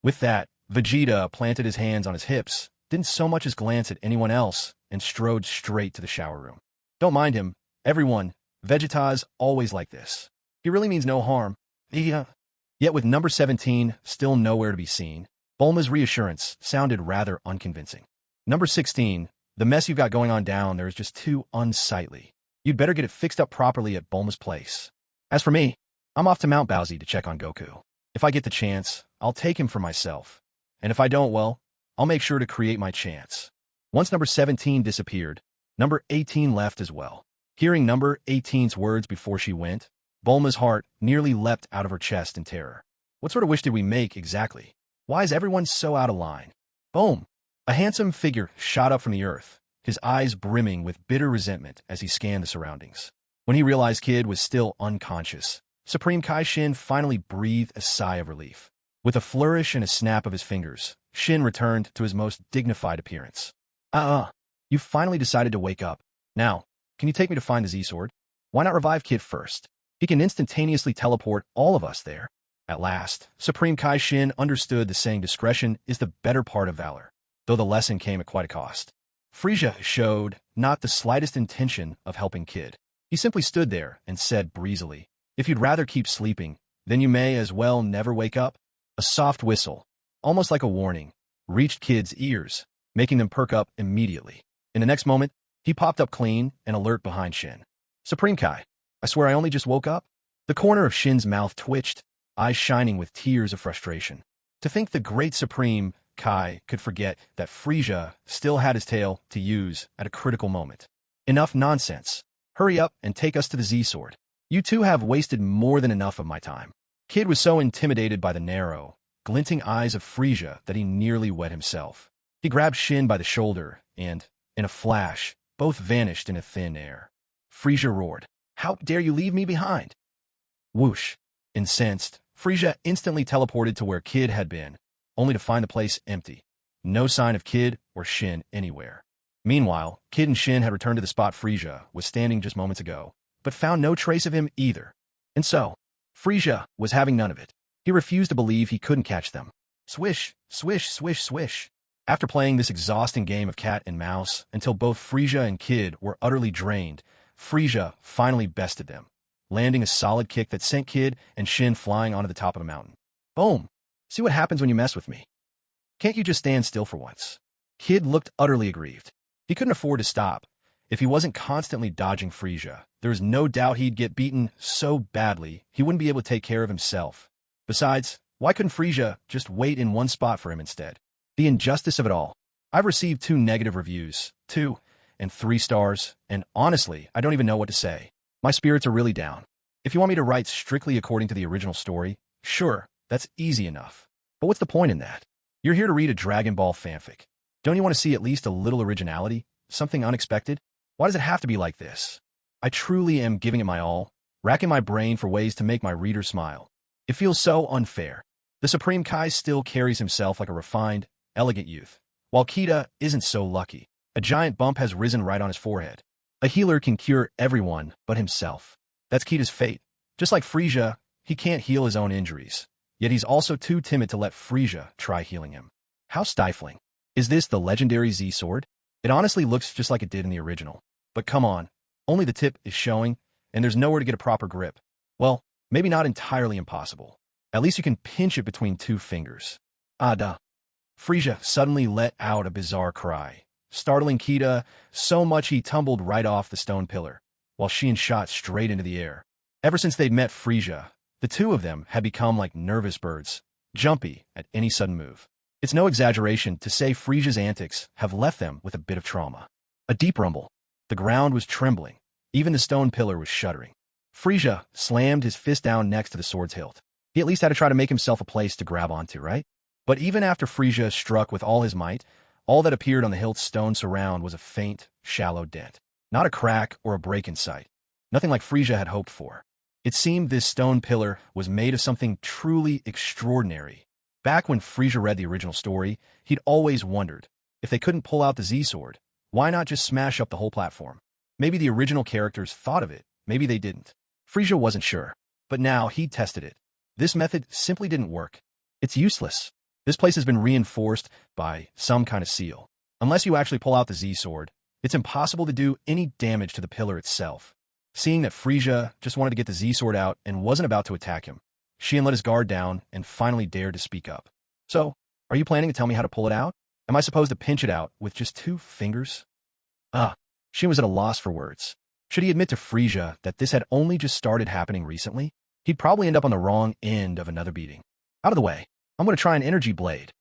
With that, Vegeta planted his hands on his hips, didn't so much as glance at anyone else, and strode straight to the shower room. Don't mind him, everyone. Vegeta's always like this. He really means no harm. Yet with number 17 still nowhere to be seen, Bulma's reassurance sounded rather unconvincing. Number 16, the mess you've got going on down there is just too unsightly. You'd better get it fixed up properly at Bulma's place. As for me, I'm off to Mount Bowsy to check on Goku. If I get the chance, I'll take him for myself. And if I don't, well, I'll make sure to create my chance. Once number 17 disappeared, number 18 left as well. Hearing number 18's words before she went, Bulma's heart nearly leapt out of her chest in terror. What sort of wish did we make exactly? Why is everyone so out of line? Boom! A handsome figure shot up from the earth, his eyes brimming with bitter resentment as he scanned the surroundings. When he realized Kid was still unconscious, Supreme Kai Shin finally breathed a sigh of relief. With a flourish and a snap of his fingers, Shin returned to his most dignified appearance. You finally decided to wake up. Now, can you take me to find the Z-Sword? Why not revive Kid first? He can instantaneously teleport all of us there. At last, Supreme Kai Shin understood the saying discretion is the better part of valor, though the lesson came at quite a cost. Frieza showed not the slightest intention of helping Kid. He simply stood there and said breezily, "If you'd rather keep sleeping, then you may as well never wake up." A soft whistle, almost like a warning, reached Kid's ears, making them perk up immediately. In the next moment, he popped up clean and alert behind Shin. "Supreme Kai, I swear I only just woke up?" The corner of Shin's mouth twitched, eyes shining with tears of frustration. To think the great Supreme Kai could forget that Frieza still had his tail to use at a critical moment. Enough nonsense. Hurry up and take us to the Z-Sword. You two have wasted more than enough of my time. Kid was so intimidated by the narrow, glinting eyes of Frieza that he nearly wet himself. He grabbed Shin by the shoulder and, in a flash, both vanished in a thin air. Frieza roared, "How dare you leave me behind?" Whoosh. Incensed, Frieza instantly teleported to where Kid had been, only to find the place empty. No sign of Kid or Shin anywhere. Meanwhile, Kid and Shin had returned to the spot Frieza was standing just moments ago, but found no trace of him either. And so, Frieza was having none of it. He refused to believe he couldn't catch them. Swish, swish, swish, swish. After playing this exhausting game of cat and mouse until both Frieza and Kid were utterly drained, Frieza finally bested them, landing a solid kick that sent Kid and Shin flying onto the top of the mountain. Boom! See what happens when you mess with me. Can't you just stand still for once? Kid looked utterly aggrieved. He couldn't afford to stop. If he wasn't constantly dodging Frieza, there was no doubt he'd get beaten so badly he wouldn't be able to take care of himself. Besides, why couldn't Frieza just wait in one spot for him instead? The injustice of it all. I've received 2 negative reviews, 2 and 3 stars, and honestly, I don't even know what to say. My spirits are really down. If you want me to write strictly according to the original story, sure, that's easy enough. But what's the point in that? You're here to read a Dragon Ball fanfic. Don't you want to see at least a little originality? Something unexpected? Why does it have to be like this? I truly am giving it my all, racking my brain for ways to make my reader smile. It feels so unfair. The Supreme Kai still carries himself like a refined, elegant youth, while Kita isn't so lucky. A giant bump has risen right on his forehead. A healer can cure everyone but himself. That's Kita's fate. Just like Frieza, he can't heal his own injuries. Yet he's also too timid to let Frieza try healing him. How stifling. Is this the legendary Z-Sword? It honestly looks just like it did in the original. But come on, only the tip is showing, and there's nowhere to get a proper grip. Well, maybe not entirely impossible. At least you can pinch it between 2 fingers. Ah, duh. Frieza suddenly let out a bizarre cry, startling Kita so much he tumbled right off the stone pillar, while Shin shot straight into the air. Ever since they'd met Frieza, the 2 of them had become like nervous birds, jumpy at any sudden move. It's no exaggeration to say Frieza's antics have left them with a bit of trauma. A deep rumble. The ground was trembling. Even the stone pillar was shuddering. Frieza slammed his fist down next to the sword's hilt. He at least had to try to make himself a place to grab onto, right? But even after Frieza struck with all his might, all that appeared on the hilt's stone surround was a faint, shallow dent. Not a crack or a break in sight. Nothing like Frieza had hoped for. It seemed this stone pillar was made of something truly extraordinary. Back when Frieza read the original story, he'd always wondered, if they couldn't pull out the Z-Sword, why not just smash up the whole platform? Maybe the original characters thought of it, maybe they didn't. Frieza wasn't sure, but now he'd tested it. This method simply didn't work. It's useless. This place has been reinforced by some kind of seal. Unless you actually pull out the Z-Sword, it's impossible to do any damage to the pillar itself. Seeing that Frieza just wanted to get the Z-Sword out and wasn't about to attack him, Xian let his guard down and finally dared to speak up. So, are you planning to tell me how to pull it out? Am I supposed to pinch it out with just 2 fingers? Xian was at a loss for words. Should he admit to Frieza that this had only just started happening recently? He'd probably end up on the wrong end of another beating. Out of the way. I'm going to try an energy blade.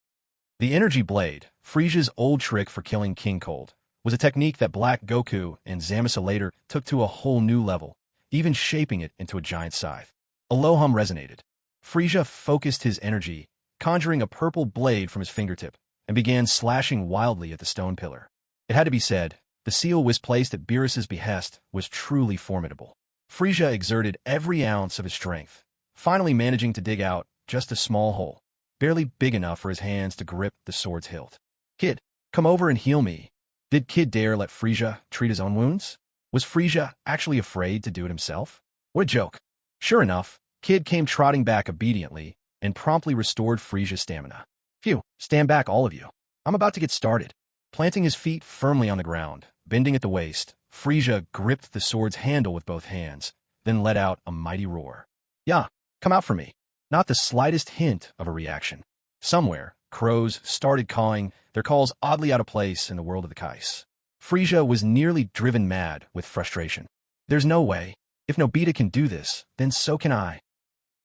The energy blade, Frieza's old trick for killing King Cold, was a technique that Black Goku and Zamasu later took to a whole new level, even shaping it into a giant scythe. A low hum resonated. Frieza focused his energy, conjuring a purple blade from his fingertip, and began slashing wildly at the stone pillar. It had to be said, the seal was placed at Beerus's behest was truly formidable. Frieza exerted every ounce of his strength, finally managing to dig out just a small hole, barely big enough for his hands to grip the sword's hilt. Kid, come over and heal me. Did Kid dare let Frieza treat his own wounds? Was Frieza actually afraid to do it himself? What a joke. Sure enough, Kid came trotting back obediently and promptly restored Frieza's stamina. Phew, stand back all of you. I'm about to get started. Planting his feet firmly on the ground, bending at the waist, Frieza gripped the sword's handle with both hands, then let out a mighty roar. Yeah, come out for me. Not the slightest hint of a reaction. Somewhere, crows started cawing, their calls oddly out of place in the world of the Kais. Frieza was nearly driven mad with frustration. There's no way. If Nobita can do this, then so can I.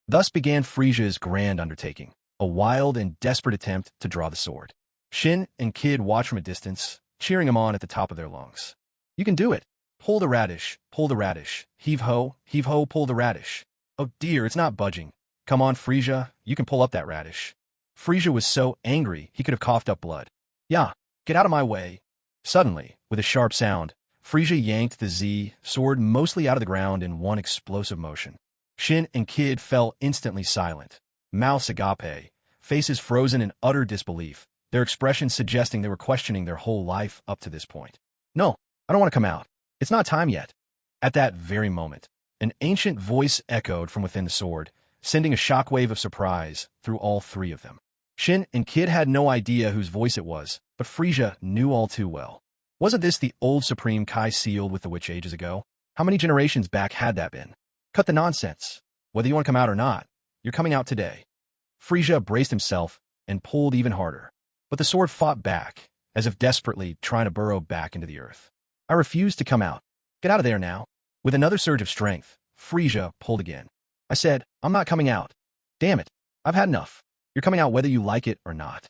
Thus began Frieza's grand undertaking, a wild and desperate attempt to draw the sword. Shin and Kid watched from a distance, cheering him on at the top of their lungs. You can do it. Pull the radish, heave-ho, pull the radish. Oh dear, it's not budging. Come on, Frieza, you can pull up that radish. Frieza was so angry he could have coughed up blood. Yeah, get out of my way. Suddenly, with a sharp sound, Frieza yanked the Z-Sword mostly out of the ground in one explosive motion. Shin and Kid fell instantly silent, mouths agape, faces frozen in utter disbelief, their expressions suggesting they were questioning their whole life up to this point. No, I don't want to come out. It's not time yet. At that very moment, an ancient voice echoed from within the sword, sending a shockwave of surprise through all 3 of them. Shin and Kid had no idea whose voice it was, but Frieza knew all too well. Wasn't this the old Supreme Kai sealed with the witch ages ago? How many generations back had that been? Cut the nonsense. Whether you want to come out or not, you're coming out today. Frieza braced himself and pulled even harder. But the sword fought back, as if desperately trying to burrow back into the earth. I refuse to come out. Get out of there now. With another surge of strength, Frieza pulled again. I said, I'm not coming out. Damn it. I've had enough. You're coming out whether you like it or not.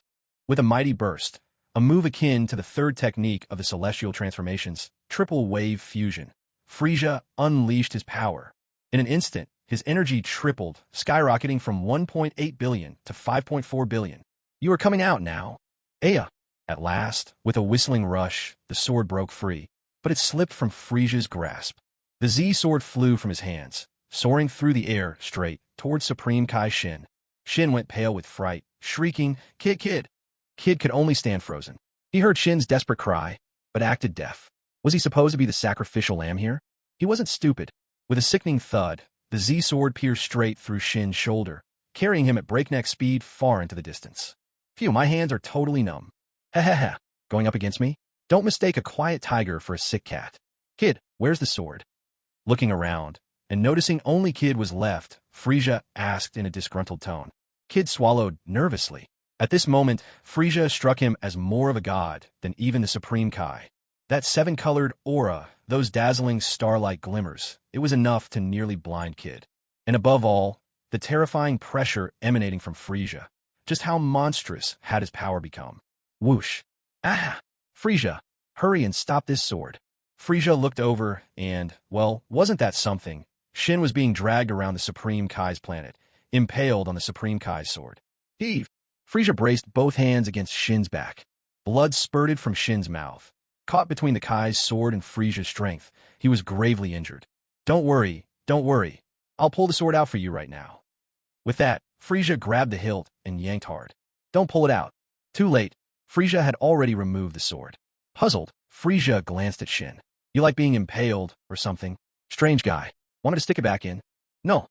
With a mighty burst, a move akin to the 3rd technique of the celestial transformations, triple wave fusion, Frieza unleashed his power. In an instant, his energy tripled, skyrocketing from 1.8 billion to 5.4 billion. You are coming out now. Aya. At last, with a whistling rush, the sword broke free, but it slipped from Frieza's grasp. The Z-Sword flew from his hands, soaring through the air straight towards Supreme Kai Shin. Shin went pale with fright, shrieking, Kid, Kid. Kid could only stand frozen. He heard Shin's desperate cry, but acted deaf. Was he supposed to be the sacrificial lamb here? He wasn't stupid. With a sickening thud, the Z-Sword pierced straight through Shin's shoulder, carrying him at breakneck speed far into the distance. Phew, my hands are totally numb. Ha. Going up against me? Don't mistake a quiet tiger for a sick cat. Kid, where's the sword? Looking around, and noticing only Kid was left, Frieza asked in a disgruntled tone. Kid swallowed nervously. At this moment, Frieza struck him as more of a god than even the Supreme Kai. That 7-colored aura, those dazzling star-like glimmers, it was enough to nearly blind Kid. And above all, the terrifying pressure emanating from Frieza. Just how monstrous had his power become. Whoosh. Ah! Frieza, hurry and stop this sword. Frieza looked over and, well, wasn't that something? Shin was being dragged around the Supreme Kai's planet, impaled on the Supreme Kai's sword. Heave! Frieza braced both hands against Shin's back. Blood spurted from Shin's mouth. Caught between the Kai's sword and Frieza's strength, he was gravely injured. Don't worry. I'll pull the sword out for you right now. With that, Frieza grabbed the hilt and yanked hard. Don't pull it out. Too late. Frieza had already removed the sword. Puzzled, Frieza glanced at Shin. You like being impaled or something? Strange guy. Wanted to stick it back in? No.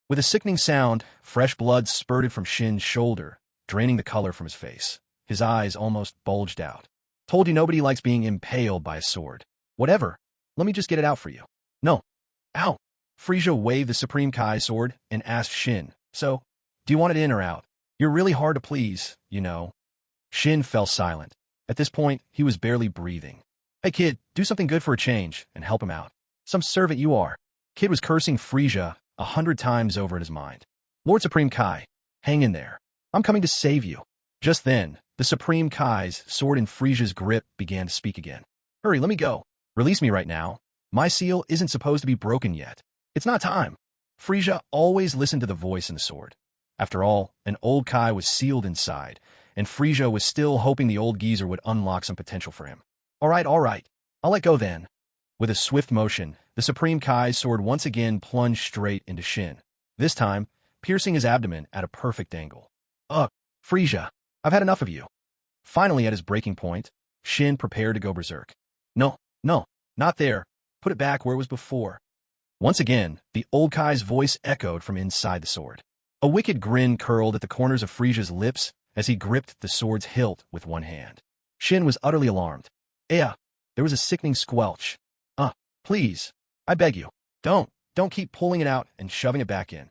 With a sickening sound, fresh blood spurted from Shin's shoulder, draining the color from his face. His eyes almost bulged out. Told you nobody likes being impaled by a sword. Whatever. Let me just get it out for you. No. Ow. Frieza waved the Supreme Kai sword and asked Shin, so, do you want it in or out? You're really hard to please, you know. Shin fell silent. At this point, he was barely breathing. Hey kid, do something good for a change and help him out. Some servant you are. Kid was cursing Frieza 100 times over in his mind. Lord Supreme Kai, hang in there. I'm coming to save you. Just then, the Supreme Kai's sword in Frieza's grip began to speak again. Hurry, let me go. Release me right now. My seal isn't supposed to be broken yet. It's not time. Frieza always listened to the voice in the sword. After all, an old Kai was sealed inside, and Frieza was still hoping the old geezer would unlock some potential for him. All right. I'll let go then. With a swift motion, the Supreme Kai's sword once again plunged straight into Shin, this time piercing his abdomen at a perfect angle. Ugh, Frieza, I've had enough of you. Finally at his breaking point, Shin prepared to go berserk. No, not there. Put it back where it was before. Once again, the old Kai's voice echoed from inside the sword. A wicked grin curled at the corners of Frieza's lips as he gripped the sword's hilt with one hand. Shin was utterly alarmed. There was a sickening squelch. Please, I beg you, don't keep pulling it out and shoving it back in.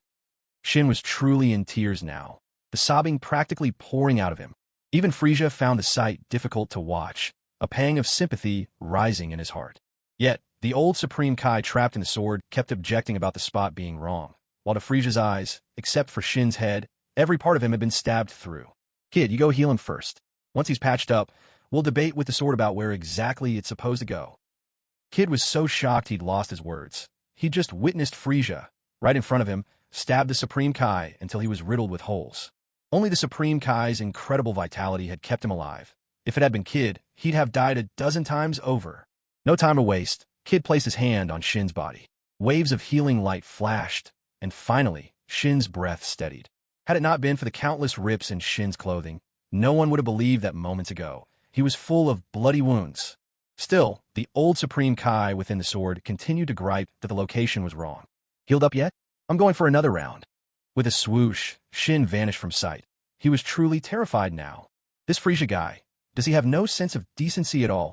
Shin was truly in tears now, the sobbing practically pouring out of him. Even Frieza found the sight difficult to watch, a pang of sympathy rising in his heart. Yet, the old Supreme Kai trapped in the sword kept objecting about the spot being wrong, while to Frieza's eyes, except for Shin's head, every part of him had been stabbed through. Kid, you go heal him first. Once he's patched up, we'll debate with the sword about where exactly it's supposed to go. Kid was so shocked he'd lost his words. He'd just witnessed Frieza, right in front of him, stab the Supreme Kai until he was riddled with holes. Only the Supreme Kai's incredible vitality had kept him alive. If it had been Kid, he'd have died a dozen times over. No time to waste. Kid placed his hand on Shin's body. Waves of healing light flashed, and finally, Shin's breath steadied. Had it not been for the countless rips in Shin's clothing, no one would have believed that moments ago. He was full of bloody wounds. Still, the old Supreme Kai within the sword continued to gripe that the location was wrong. Healed up yet? I'm going for another round. With a swoosh, Shin vanished from sight. He was truly terrified now. This Frieza guy, does he have no sense of decency at all?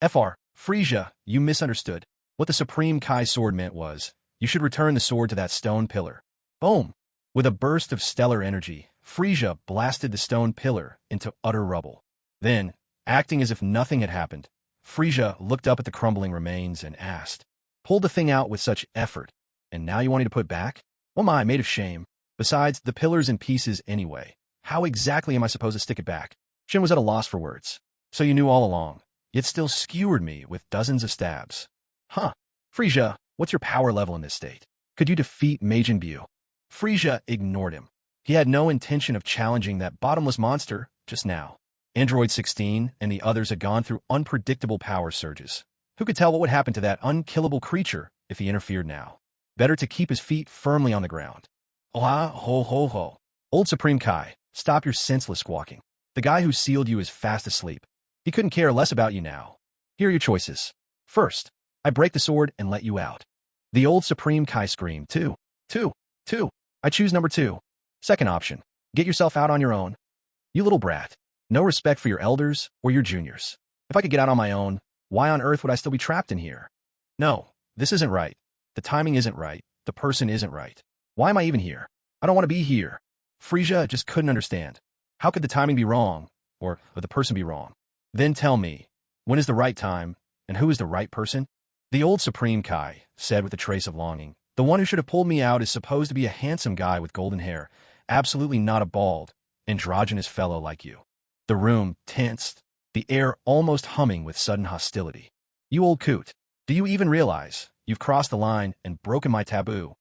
Frieza, you misunderstood. What the Supreme Kai sword meant was, you should return the sword to that stone pillar. Boom! With a burst of stellar energy, Frieza blasted the stone pillar into utter rubble. Then, acting as if nothing had happened, Frieza looked up at the crumbling remains and asked, pulled the thing out with such effort, and now you want me to put it back? Oh my, made of shame. Besides, the pillar's in pieces anyway. How exactly am I supposed to stick it back? Shin was at a loss for words. So you knew all along, yet still skewered me with dozens of stabs. Huh. Frieza, what's your power level in this state? Could you defeat Majin Buu? Frieza ignored him. He had no intention of challenging that bottomless monster just now. Android 16 and the others had gone through unpredictable power surges. Who could tell what would happen to that unkillable creature if he interfered now? Better to keep his feet firmly on the ground. Ho. Old Supreme Kai, stop your senseless squawking. The guy who sealed you is fast asleep. He couldn't care less about you now. Here are your choices. First, I break the sword and let you out. The old Supreme Kai screamed, Two. I choose number 2. Second option, get yourself out on your own. You little brat. No respect for your elders or your juniors. If I could get out on my own, why on earth would I still be trapped in here? No, this isn't right. The timing isn't right. The person isn't right. Why am I even here? I don't want to be here. Frieza just couldn't understand. How could the timing be wrong, or the person be wrong? Then tell me, when is the right time, and who is the right person? The old Supreme Kai said with a trace of longing, the one who should have pulled me out is supposed to be a handsome guy with golden hair, absolutely not a bald, androgynous fellow like you. The room tensed, the air almost humming with sudden hostility. You old coot, do you even realize you've crossed the line and broken my taboo?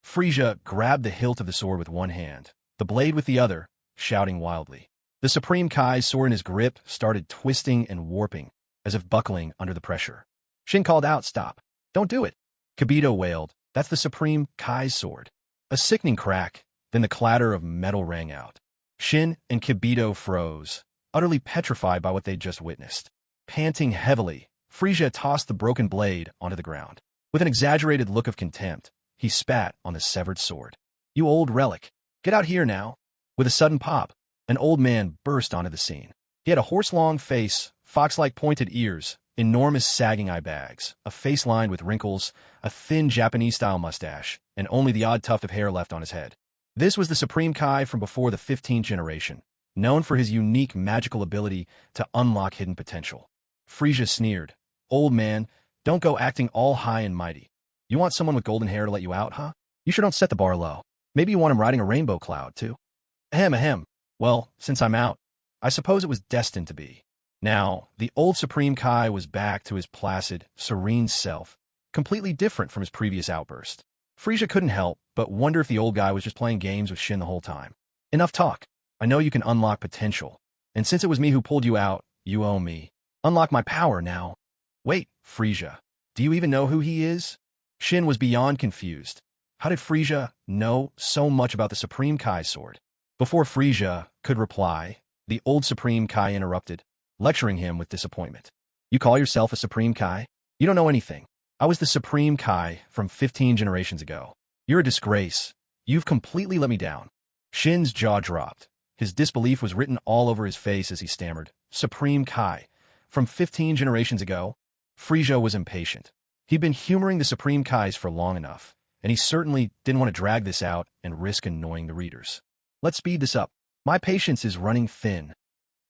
Frieza grabbed the hilt of the sword with one hand, the blade with the other, shouting wildly. The Supreme Kai's sword in his grip started twisting and warping, as if buckling under the pressure. Shin called out, "Stop. Don't do it." Kibito wailed, "That's the Supreme Kai's sword." A sickening crack, then the clatter of metal rang out. Shin and Kibito froze, utterly petrified by what they'd just witnessed. Panting heavily, Frieza tossed the broken blade onto the ground. With an exaggerated look of contempt, he spat on the severed sword. "You old relic. Get out here now." With a sudden pop, an old man burst onto the scene. He had a horse-long face, fox-like pointed ears, enormous sagging eye bags, a face lined with wrinkles, a thin Japanese-style mustache, and only the odd tuft of hair left on his head. This was the Supreme Kai from before the 15th generation, known for his unique magical ability to unlock hidden potential. Frieza sneered, "Old man, don't go acting all high and mighty. You want someone with golden hair to let you out, huh? You sure don't set the bar low. Maybe you want him riding a rainbow cloud, too." Ahem, ahem. Well, since I'm out, I suppose it was destined to be. Now, the old Supreme Kai was back to his placid, serene self, completely different from his previous outburst. Frieza couldn't help but wonder if the old guy was just playing games with Shin the whole time. "Enough talk. I know you can unlock potential. And since it was me who pulled you out, you owe me. Unlock my power now." "Wait, Frieza. Do you even know who he is?" Shin was beyond confused. How did Frieza know so much about the Supreme Kai's sword? Before Frieza could reply, the old Supreme Kai interrupted, lecturing him with disappointment. "You call yourself a Supreme Kai? You don't know anything. I was the Supreme Kai from 15 generations ago. You're a disgrace. You've completely let me down." Shin's jaw dropped. His disbelief was written all over his face as he stammered, "Supreme Kai, from 15 generations ago?" Frieza was impatient. He'd been humoring the Supreme Kais for long enough, and he certainly didn't want to drag this out and risk annoying the readers. "Let's speed this up. My patience is running thin."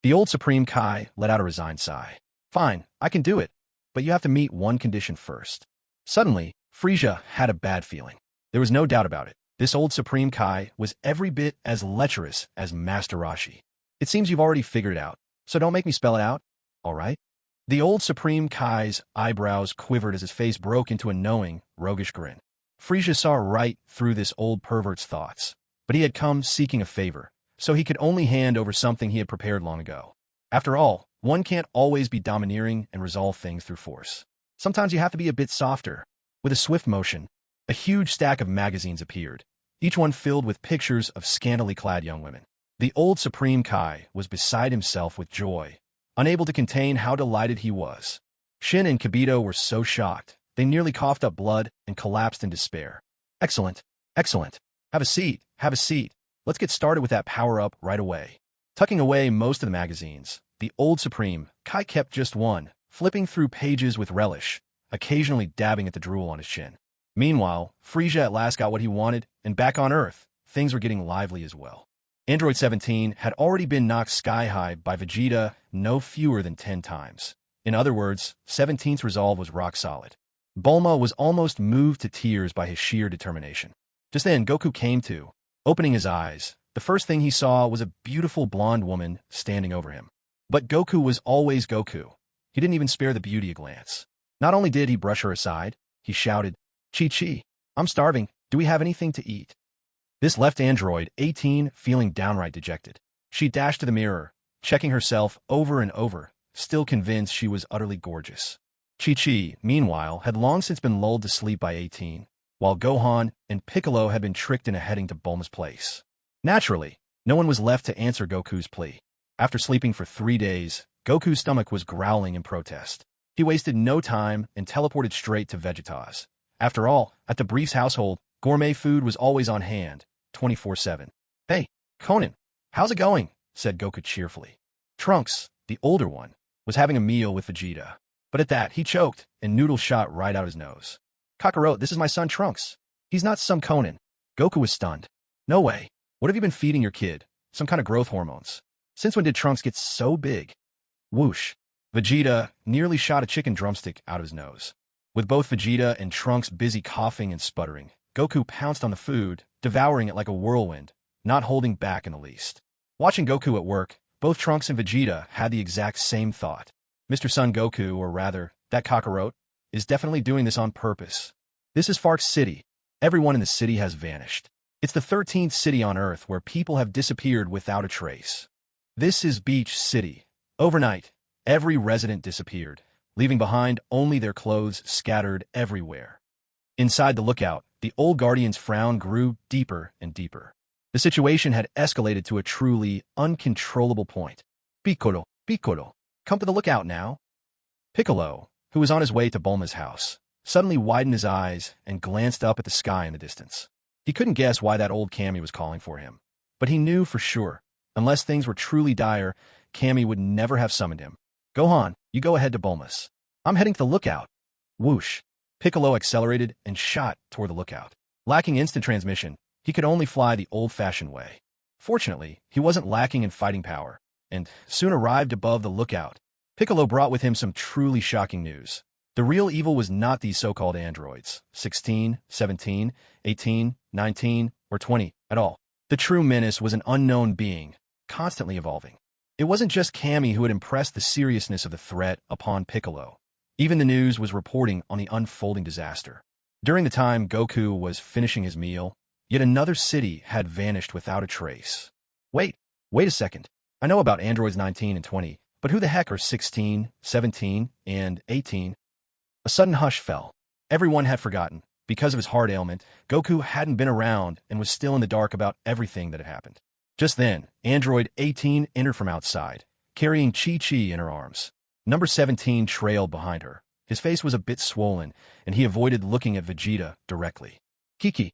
The old Supreme Kai let out a resigned sigh. "Fine, I can do it, but you have to meet one condition first." Suddenly, Frieza had a bad feeling. There was no doubt about it. This old Supreme Kai was every bit as lecherous as Master Roshi. "It seems you've already figured it out, so don't make me spell it out, all right?" The old Supreme Kai's eyebrows quivered as his face broke into a knowing, roguish grin. Frieza saw right through this old pervert's thoughts, but he had come seeking a favor, so he could only hand over something he had prepared long ago. After all, one can't always be domineering and resolve things through force. Sometimes you have to be a bit softer. With a swift motion, a huge stack of magazines appeared, each one filled with pictures of scantily clad young women. The old Supreme Kai was beside himself with joy, unable to contain how delighted he was. Shin and Kibito were so shocked, they nearly coughed up blood and collapsed in despair. "Excellent, excellent. Have a seat, have a seat. Let's get started with that power-up right away." Tucking away most of the magazines, the old Supreme Kai kept just one, flipping through pages with relish, occasionally dabbing at the drool on his chin. Meanwhile, Frieza at last got what he wanted, and back on Earth, things were getting lively as well. Android 17 had already been knocked sky-high by Vegeta no fewer than 10 times. In other words, 17's resolve was rock solid. Bulma was almost moved to tears by his sheer determination. Just then, Goku came to. Opening his eyes, the first thing he saw was a beautiful blonde woman standing over him. But Goku was always Goku. He didn't even spare the beauty a glance. Not only did he brush her aside, he shouted, "Chi-Chi, I'm starving. Do we have anything to eat?" This left Android 18 feeling downright dejected. She dashed to the mirror, checking herself over and over, still convinced she was utterly gorgeous. Chi-Chi, meanwhile, had long since been lulled to sleep by 18, while Gohan and Piccolo had been tricked into heading to Bulma's place. Naturally, no one was left to answer Goku's plea. After sleeping for 3 days, Goku's stomach was growling in protest. He wasted no time and teleported straight to Vegeta's. After all, at the Brief's household, gourmet food was always on hand, 24/7. "Hey, Conan, how's it going?" said Goku cheerfully. Trunks, the older one, was having a meal with Vegeta. But at that, he choked, and noodles shot right out his nose. "Kakarot, this is my son Trunks. He's not some Conan." Goku was stunned. "No way. What have you been feeding your kid? Some kind of growth hormones? Since when did Trunks get so big?" Whoosh. Vegeta nearly shot a chicken drumstick out of his nose. With both Vegeta and Trunks busy coughing and sputtering, Goku pounced on the food, devouring it like a whirlwind, not holding back in the least. Watching Goku at work, both Trunks and Vegeta had the exact same thought. Mr. Son Goku, or rather, that Kakarot, is definitely doing this on purpose. This is Fark City. Everyone in the city has vanished. It's the 13th city on Earth where people have disappeared without a trace. This is Beach City. Overnight, every resident disappeared, leaving behind only their clothes scattered everywhere. Inside the lookout, the old guardian's frown grew deeper and deeper. The situation had escalated to a truly uncontrollable point. Piccolo, Piccolo, come to the lookout now. Piccolo, who was on his way to Bulma's house, suddenly widened his eyes and glanced up at the sky in the distance. He couldn't guess why that old Kami was calling for him, but he knew for sure, unless things were truly dire, Kami would never have summoned him. Gohan, you go ahead to Bulma's. I'm heading to the lookout. Whoosh. Piccolo accelerated and shot toward the lookout. Lacking instant transmission, he could only fly the old-fashioned way. Fortunately, he wasn't lacking in fighting power, and soon arrived above the lookout. Piccolo brought with him some truly shocking news. The real evil was not these so-called androids, 16, 17, 18, 19, or 20, at all. The true menace was an unknown being, constantly evolving. It wasn't just Kami who had impressed the seriousness of the threat upon Piccolo. Even the news was reporting on the unfolding disaster. During the time Goku was finishing his meal, yet another city had vanished without a trace. Wait a second. I know about androids 19 and 20, but who the heck are 16, 17, and 18? A sudden hush fell. Everyone had forgotten. Because of his heart ailment, Goku hadn't been around and was still in the dark about everything that had happened. Just then, Android 18 entered from outside, carrying Chi-Chi in her arms. Number 17 trailed behind her. His face was a bit swollen, and he avoided looking at Vegeta directly. Kiki.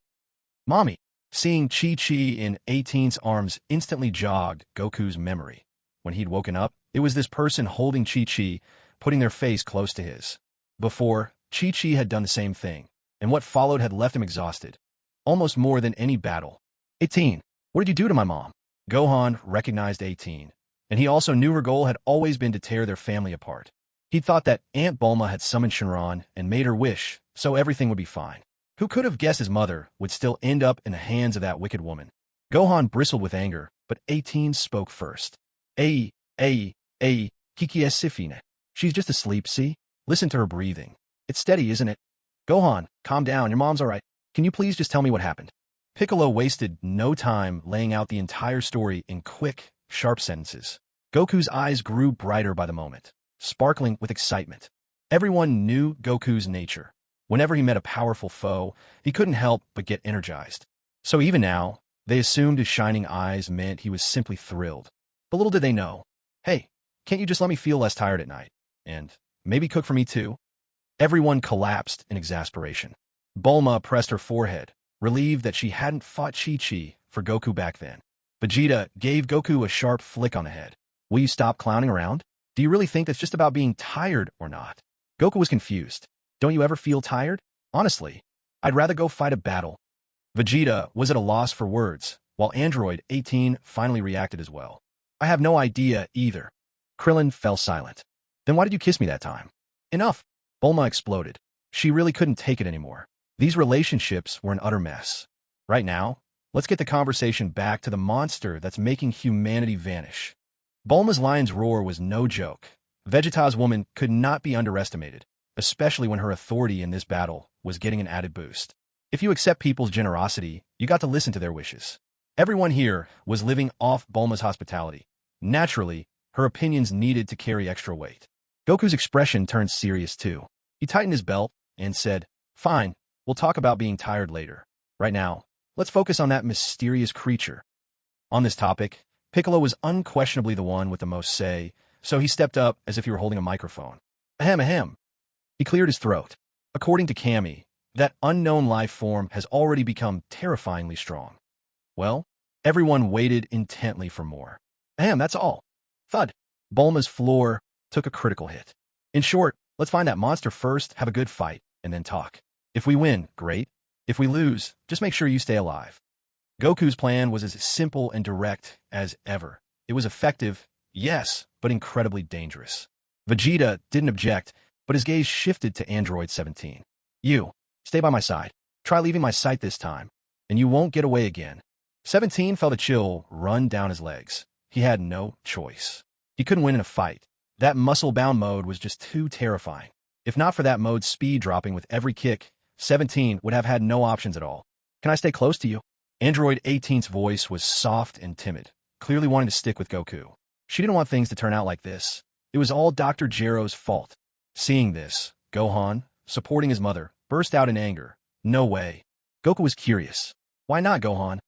Mommy. Seeing Chi-Chi in 18's arms instantly jogged Goku's memory. When he'd woken up, it was this person holding Chi-Chi, putting their face close to his. Before, Chi-Chi had done the same thing, and what followed had left him exhausted. Almost more than any battle. 18. What did you do to my mom? Gohan recognized 18. And he also knew her goal had always been to tear their family apart. He'd thought that Aunt Bulma had summoned Shenron and made her wish, so everything would be fine. Who could have guessed his mother would still end up in the hands of that wicked woman? Gohan bristled with anger, but 18 spoke first. Kiki es Sifine. She's just asleep, see? Listen to her breathing. It's steady, isn't it? Gohan, calm down, your mom's alright. Can you please just tell me what happened? Piccolo wasted no time laying out the entire story in quick, sharp sentences. Goku's eyes grew brighter by the moment, sparkling with excitement. Everyone knew Goku's nature. Whenever he met a powerful foe, he couldn't help but get energized. So even now, they assumed his shining eyes meant he was simply thrilled. But little did they know, hey, can't you just let me feel less tired at night? And maybe cook for me too? Everyone collapsed in exasperation. Bulma pressed her forehead, relieved that she hadn't fought Chi-Chi for Goku back then. Vegeta gave Goku a sharp flick on the head. Will you stop clowning around? Do you really think that's just about being tired or not? Goku was confused. Don't you ever feel tired? Honestly, I'd rather go fight a battle. Vegeta was at a loss for words, while Android 18 finally reacted as well. I have no idea either. Krillin fell silent. Then why did you kiss me that time? Enough. Bulma exploded. She really couldn't take it anymore. These relationships were an utter mess. Right now, let's get the conversation back to the monster that's making humanity vanish. Bulma's lion's roar was no joke. Vegeta's woman could not be underestimated, especially when her authority in this battle was getting an added boost. If you accept people's generosity, you got to listen to their wishes. Everyone here was living off Bulma's hospitality. Naturally, her opinions needed to carry extra weight. Goku's expression turned serious too. He tightened his belt and said, fine, we'll talk about being tired later. Right now, let's focus on that mysterious creature. On this topic, Piccolo was unquestionably the one with the most say, so he stepped up as if he were holding a microphone. Ahem, ahem. He cleared his throat. According to Kami, that unknown life form has already become terrifyingly strong. Well, everyone waited intently for more. Ahem, that's all. Thud. Bulma's floor took a critical hit. In short, let's find that monster first, have a good fight, and then talk. If we win, great. If we lose, just make sure you stay alive. Goku's plan was as simple and direct as ever. It was effective, yes, but incredibly dangerous. Vegeta didn't object, but his gaze shifted to Android 17. You, stay by my side. Try leaving my sight this time, and you won't get away again. 17 felt a chill run down his legs. He had no choice. He couldn't win in a fight. That muscle-bound mode was just too terrifying. If not for that mode's speed dropping with every kick, 17 would have had no options at all. Can I stay close to you? Android 18's voice was soft and timid, clearly wanting to stick with Goku. She didn't want things to turn out like this. It was all Dr. Gero's fault. Seeing this, Gohan, supporting his mother, burst out in anger. No way. Goku was curious. Why not, Gohan?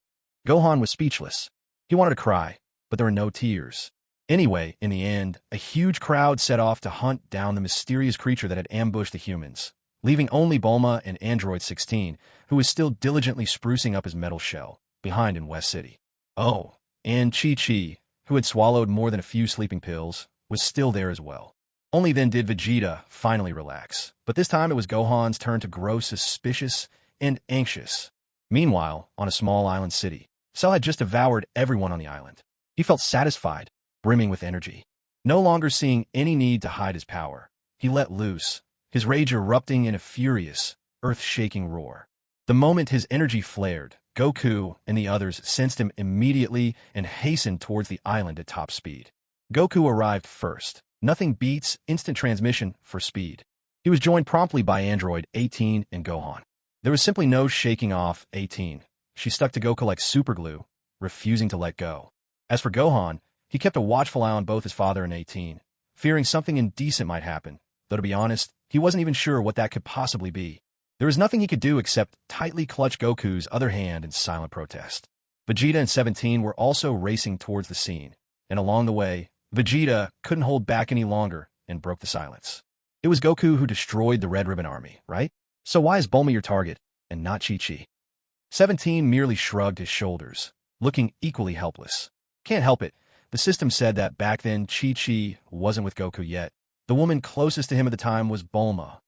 Gohan was speechless. He wanted to cry, but there were no tears. Anyway, in the end, a huge crowd set off to hunt down the mysterious creature that had ambushed the humans, leaving only Bulma and Android 16, who was still diligently sprucing up his metal shell, behind in West City. Oh, and Chi-Chi, who had swallowed more than a few sleeping pills, was still there as well. Only then did Vegeta finally relax, but this time it was Gohan's turn to grow suspicious and anxious. Meanwhile, on a small island city, Cell had just devoured everyone on the island. He felt satisfied, brimming with energy. No longer seeing any need to hide his power, he let loose, his rage erupting in a furious, earth-shaking roar. The moment his energy flared, Goku and the others sensed him immediately and hastened towards the island at top speed. Goku arrived first. Nothing beats instant transmission for speed. He was joined promptly by Android 18 and Gohan. There was simply no shaking off 18. She stuck to Goku like superglue, refusing to let go. As for Gohan, he kept a watchful eye on both his father and 18, fearing something indecent might happen, though to be honest, he wasn't even sure what that could possibly be. There was nothing he could do except tightly clutch Goku's other hand in silent protest. Vegeta and 17 were also racing towards the scene, and along the way, Vegeta couldn't hold back any longer and broke the silence. It was Goku who destroyed the Red Ribbon Army, right? So why is Bulma your target, and not Chi-Chi? 17 merely shrugged his shoulders, looking equally helpless. Can't help it. The system said that back then Chi-Chi wasn't with Goku yet. The woman closest to him at the time was Bulma.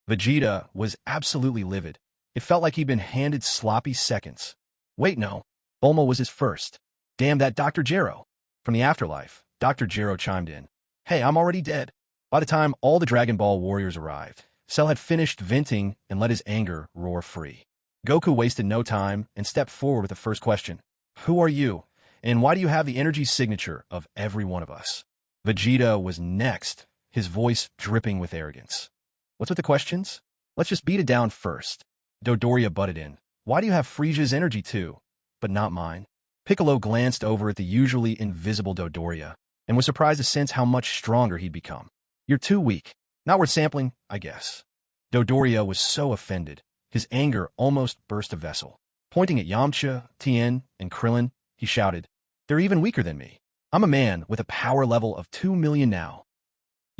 Vegeta was absolutely livid. It felt like he'd been handed sloppy seconds. Wait, no. Bulma was his first. Damn that Dr. Gero. From the afterlife, Dr. Gero chimed in. Hey, I'm already dead. By the time all the Dragon Ball warriors arrived, Cell had finished venting and let his anger roar free. Goku wasted no time and stepped forward with the first question. Who are you? And why do you have the energy signature of every one of us? Vegeta was next, his voice dripping with arrogance. What's with the questions? Let's just beat it down first. Dodoria butted in. Why do you have Frieza's energy too, but not mine? Piccolo glanced over at the usually invisible Dodoria and was surprised to sense how much stronger he'd become. You're too weak. Not worth sampling, I guess. Dodoria was so offended, his anger almost burst a vessel. Pointing at Yamcha, Tien, and Krillin, he shouted, They're even weaker than me. I'm a man with a power level of 2 million now.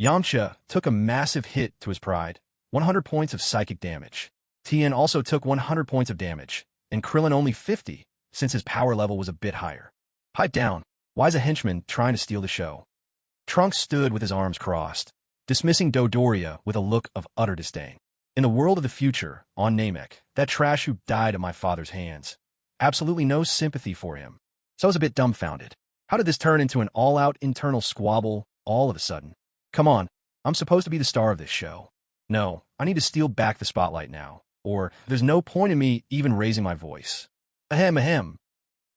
Yamcha took a massive hit to his pride, 100 points of psychic damage. Tien also took 100 points of damage, and Krillin only 50, since his power level was a bit higher. Pipe down. Why is a henchman trying to steal the show? Trunks stood with his arms crossed, dismissing Dodoria with a look of utter disdain. In the world of the future, on Namek, that trash who died at my father's hands, absolutely no sympathy for him. So I was a bit dumbfounded. How did this turn into an all-out internal squabble all of a sudden? Come on, I'm supposed to be the star of this show. No, I need to steal back the spotlight now, or there's no point in me even raising my voice. Ahem, ahem.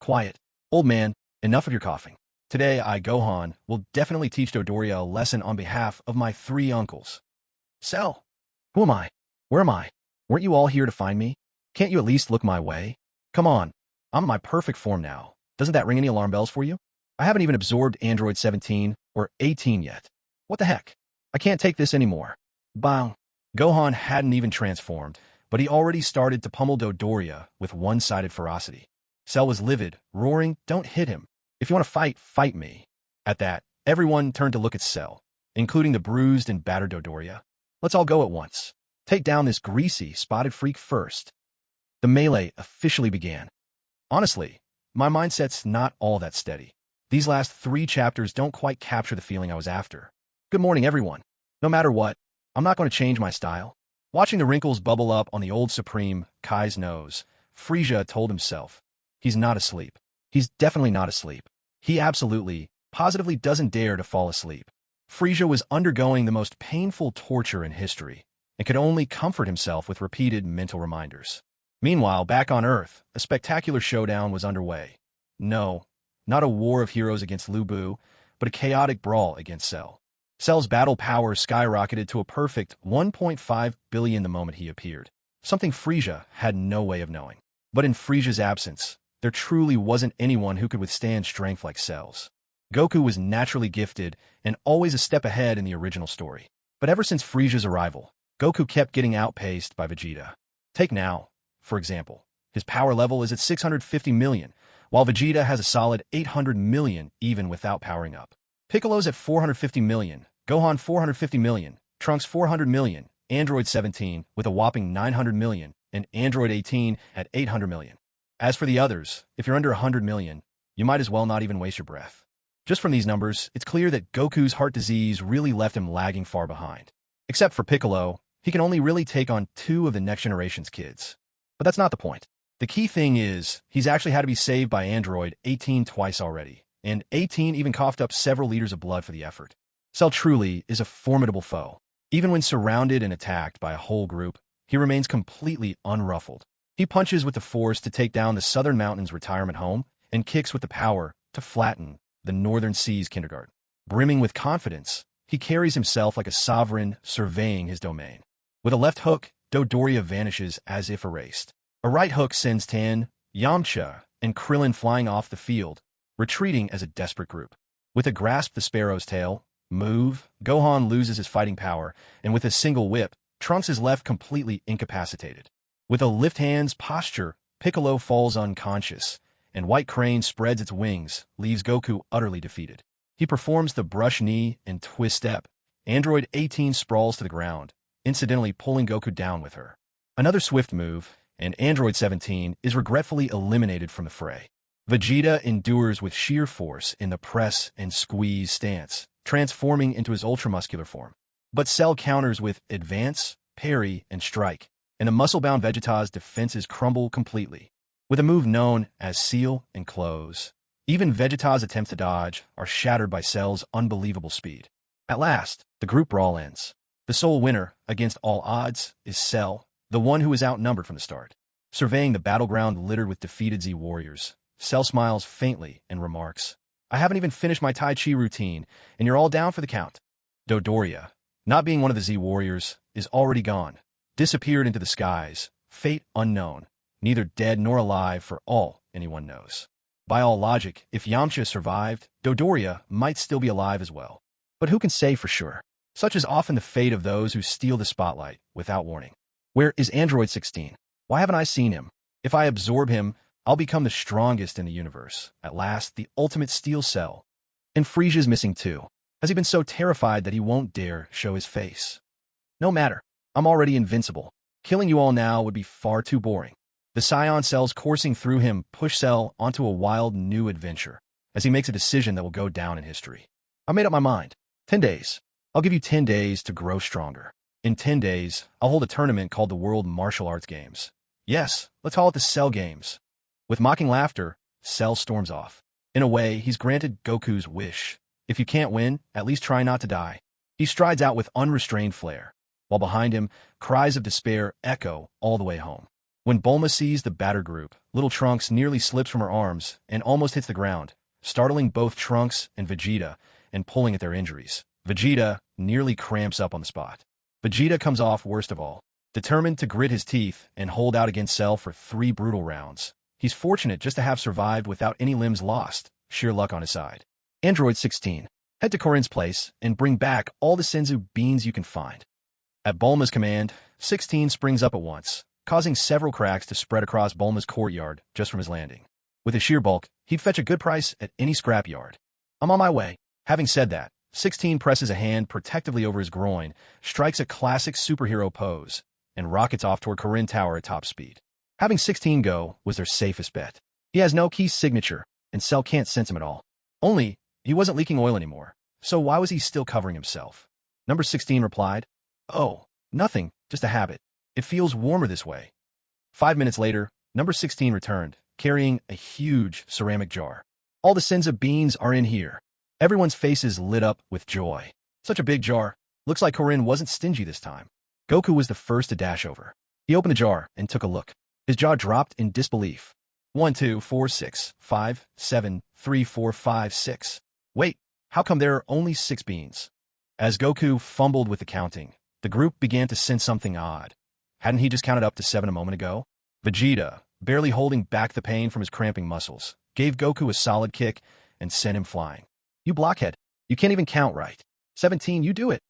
Quiet. Old man, enough of your coughing. Today, I, Gohan, will definitely teach Dodoria a lesson on behalf of my 3 uncles. Cell. Who am I? Where am I? Weren't you all here to find me? Can't you at least look my way? Come on. I'm in my perfect form now. Doesn't that ring any alarm bells for you? I haven't even absorbed Android 17 or 18 yet. What the heck? I can't take this anymore. Bang. Gohan hadn't even transformed, but he already started to pummel Dodoria with one-sided ferocity. Cell was livid, roaring, Don't hit him. If you want to fight, fight me. At that, everyone turned to look at Cell, including the bruised and battered Dodoria. Let's all go at once. Take down this greasy, spotted freak first. The melee officially began. Honestly, my mindset's not all that steady. These last 3 chapters don't quite capture the feeling I was after. Good morning, everyone. No matter what, I'm not going to change my style. Watching the wrinkles bubble up on the old Supreme Kai's nose, Frieza told himself, he's not asleep. He's definitely not asleep. He absolutely, positively doesn't dare to fall asleep. Frieza was undergoing the most painful torture in history and could only comfort himself with repeated mental reminders. Meanwhile, back on Earth, a spectacular showdown was underway. No, not a war of heroes against Lu Bu, but a chaotic brawl against Cell. Cell's battle power skyrocketed to a perfect 1.5 billion the moment he appeared, something Frieza had no way of knowing. But in Frieza's absence, there truly wasn't anyone who could withstand strength like Cell's. Goku was naturally gifted and always a step ahead in the original story. But ever since Frieza's arrival, Goku kept getting outpaced by Vegeta. Take now, for example. His power level is at 650 million, while Vegeta has a solid 800 million even without powering up. Piccolo's at 450 million, Gohan 450 million, Trunks 400 million, Android 17 with a whopping 900 million, and Android 18 at 800 million. As for the others, if you're under 100 million, you might as well not even waste your breath. Just from these numbers, it's clear that Goku's heart disease really left him lagging far behind. Except for Piccolo, he can only really take on 2 of the next generation's kids. But that's not the point. The key thing is, he's actually had to be saved by Android 18 twice already, and 18 even coughed up several liters of blood for the effort. Cell truly is a formidable foe. Even when surrounded and attacked by a whole group, he remains completely unruffled. He punches with the force to take down the Southern Mountains retirement home, and kicks with the power to flatten the Northern Seas kindergarten. Brimming with confidence, he carries himself like a sovereign surveying his domain. With a left hook, Dodoria vanishes as if erased. A right hook sends Tan, Yamcha, and Krillin flying off the field, retreating as a desperate group. With a grasp the Sparrow's tail, move, Gohan loses his fighting power, and with a single whip, Trunks is left completely incapacitated. With a lift hands posture, Piccolo falls unconscious, and White Crane spreads its wings, leaves Goku utterly defeated. He performs the brush knee and twist step. Android 18 sprawls to the ground, incidentally pulling Goku down with her. Another swift move, and Android 17 is regretfully eliminated from the fray. Vegeta endures with sheer force in the press and squeeze stance, transforming into his ultramuscular form. But Cell counters with advance, parry, and strike, and the muscle-bound Vegeta's defenses crumble completely. With a move known as seal and close, even Vegeta's attempts to dodge are shattered by Cell's unbelievable speed. At last, the group brawl ends. The sole winner, against all odds, is Cell, the one who is outnumbered from the start. Surveying the battleground littered with defeated Z warriors, Cell smiles faintly and remarks, "I haven't even finished my Tai Chi routine, and you're all down for the count." Dodoria, not being one of the Z warriors, is already gone, disappeared into the skies, fate unknown, neither dead nor alive for all anyone knows. By all logic, if Yamcha survived, Dodoria might still be alive as well. But who can say for sure? Such is often the fate of those who steal the spotlight without warning. Where is Android 16? Why haven't I seen him? If I absorb him, I'll become the strongest in the universe. At last, the ultimate steel cell. And Frieza's missing too. Has he been so terrified that he won't dare show his face? No matter. I'm already invincible. Killing you all now would be far too boring. The Scion cells coursing through him push Cell onto a wild new adventure, as he makes a decision that will go down in history. I made up my mind. 10 days. I'll give you 10 days to grow stronger. In 10 days, I'll hold a tournament called the World Martial Arts Games. Yes, let's call it the Cell Games. With mocking laughter, Cell storms off. In a way, he's granted Goku's wish. If you can't win, at least try not to die. He strides out with unrestrained flair, while behind him, cries of despair echo all the way home. When Bulma sees the battered group, little Trunks nearly slips from her arms and almost hits the ground, startling both Trunks and Vegeta and pulling at their injuries. Vegeta nearly cramps up on the spot. Vegeta comes off worst of all, determined to grit his teeth and hold out against Cell for 3 brutal rounds. He's fortunate just to have survived without any limbs lost, sheer luck on his side. Android 16, head to Corinne's place and bring back all the Senzu beans you can find. At Bulma's command, 16 springs up at once, causing several cracks to spread across Bulma's courtyard just from his landing. With his sheer bulk, he'd fetch a good price at any scrapyard. I'm on my way. Having said that, 16 presses a hand protectively over his groin, strikes a classic superhero pose, and rockets off toward Corinne Tower at top speed. Having 16 go was their safest bet. He has no key signature, and Cell can't sense him at all. Only, he wasn't leaking oil anymore, so why was he still covering himself? Number 16 replied, "Oh, nothing, just a habit. It feels warmer this way." 5 minutes later, number 16 returned, carrying a huge ceramic jar. "All the Senzu beans are in here." Everyone's faces lit up with joy. Such a big jar. Looks like Corinne wasn't stingy this time. Goku was the first to dash over. He opened the jar and took a look. His jaw dropped in disbelief. 1, 2, 4, 6, 5, 7, 3, 4, 5, 6. Wait, how come there are only 6 beans? As Goku fumbled with the counting, the group began to sense something odd. Hadn't he just counted up to 7 a moment ago? Vegeta, barely holding back the pain from his cramping muscles, gave Goku a solid kick and sent him flying. You blockhead. You can't even count right. 17, you do it.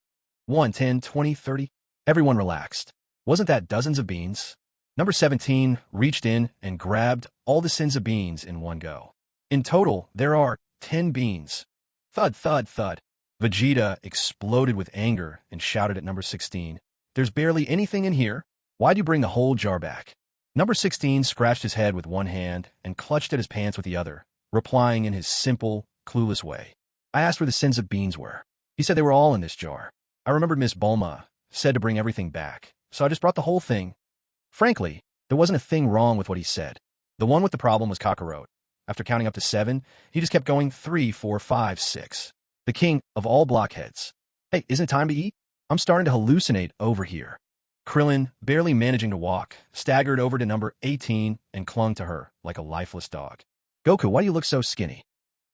1, 10, 20, 30. Everyone relaxed. Wasn't that dozens of beans? Number 17 reached in and grabbed all the sins of beans in one go. In total, there are 10 beans. Thud, thud, thud. Vegeta exploded with anger and shouted at number 16, "There's barely anything in here. Why'd you bring the whole jar back?" Number 16 scratched his head with one hand and clutched at his pants with the other, replying in his simple, clueless way. I asked where the sins of beans were. He said they were all in this jar. I remembered Miss Bulma said to bring everything back, so I just brought the whole thing. Frankly, there wasn't a thing wrong with what he said. The one with the problem was Kakarot. After counting up to 7, he just kept going 3, 4, 5, 6. The king of all blockheads. Hey, isn't it time to eat? I'm starting to hallucinate over here. Krillin, barely managing to walk, staggered over to number 18 and clung to her like a lifeless dog. Goku, why do you look so skinny?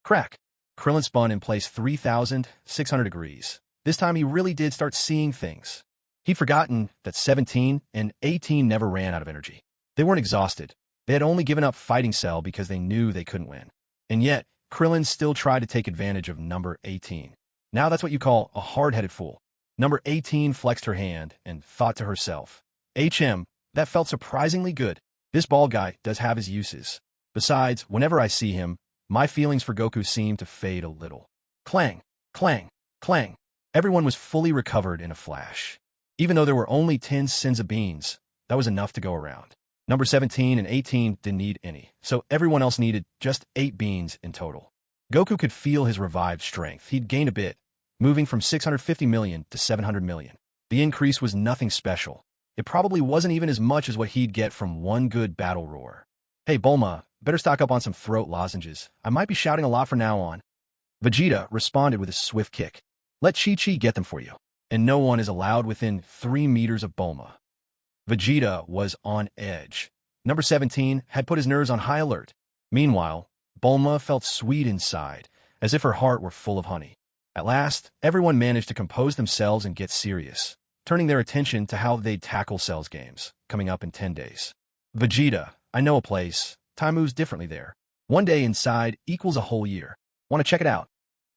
Crack. Krillin spun in place 3,600 degrees. This time he really did start seeing things. He'd forgotten that 17 and 18 never ran out of energy. They weren't exhausted. They had only given up fighting Cell because they knew they couldn't win. And yet, Krillin still tried to take advantage of number 18. Now that's what you call a hard-headed fool. Number 18 flexed her hand and thought to herself, that felt surprisingly good. This bald guy does have his uses. Besides, whenever I see him, my feelings for Goku seem to fade a little. Clang, clang, clang. Everyone was fully recovered in a flash. Even though there were only 10 sins of beans, that was enough to go around. Number 17 and 18 didn't need any, so everyone else needed just 8 beans in total. Goku could feel his revived strength. He'd gained a bit, moving from 650 million to 700 million. The increase was nothing special. It probably wasn't even as much as what he'd get from one good battle roar. Hey, Bulma, better stock up on some throat lozenges. I might be shouting a lot from now on. Vegeta responded with a swift kick. Let Chi-Chi get them for you. And no one is allowed within 3 meters of Bulma. Vegeta was on edge. Number 17 had put his nerves on high alert. Meanwhile, Bulma felt sweet inside, as if her heart were full of honey. At last, everyone managed to compose themselves and get serious, turning their attention to how they'd tackle Cell's games, coming up in 10 days. Vegeta, I know a place. Time moves differently there. 1 day inside equals a whole year. Want to check it out?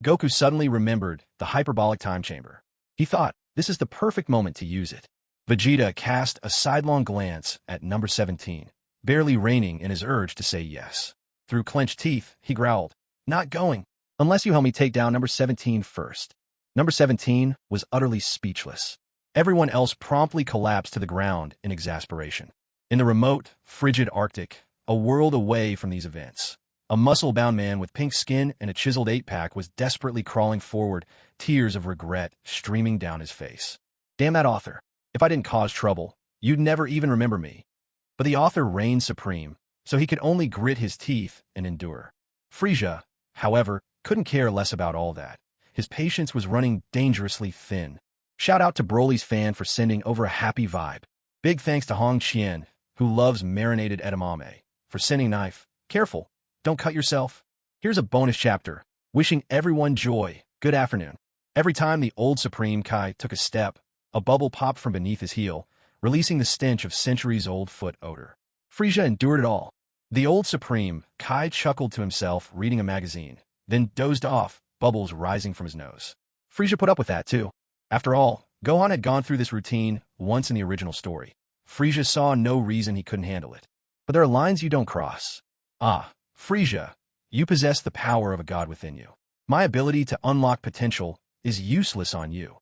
Goku suddenly remembered the hyperbolic time chamber. He thought, this is the perfect moment to use it. Vegeta cast a sidelong glance at number 17, barely reining in his urge to say yes. Through clenched teeth, he growled, not going, unless you help me take down number 17 first. Number 17 was utterly speechless. Everyone else promptly collapsed to the ground in exasperation. In the remote, frigid Arctic, a world away from these events, a muscle-bound man with pink skin and a chiseled 8-pack was desperately crawling forward, tears of regret streaming down his face. Damn that author. If I didn't cause trouble, you'd never even remember me. But the author reigned supreme, so he could only grit his teeth and endure. Frieza, however, couldn't care less about all that. His patience was running dangerously thin. Shout out to Broly's fan for sending over a happy vibe. Big thanks to Hong Qian, who loves marinated edamame, for sending knife. Careful, don't cut yourself. Here's a bonus chapter, wishing everyone joy. Good afternoon. Every time the old Supreme Kai took a step, a bubble popped from beneath his heel, releasing the stench of centuries-old foot odor. Frieza endured it all. The old Supreme Kai chuckled to himself, reading a magazine, then dozed off, bubbles rising from his nose. Frieza put up with that, too. After all, Gohan had gone through this routine once in the original story. Frieza saw no reason he couldn't handle it. But there are lines you don't cross. Ah, Frieza, you possess the power of a god within you. My ability to unlock potential is useless on you.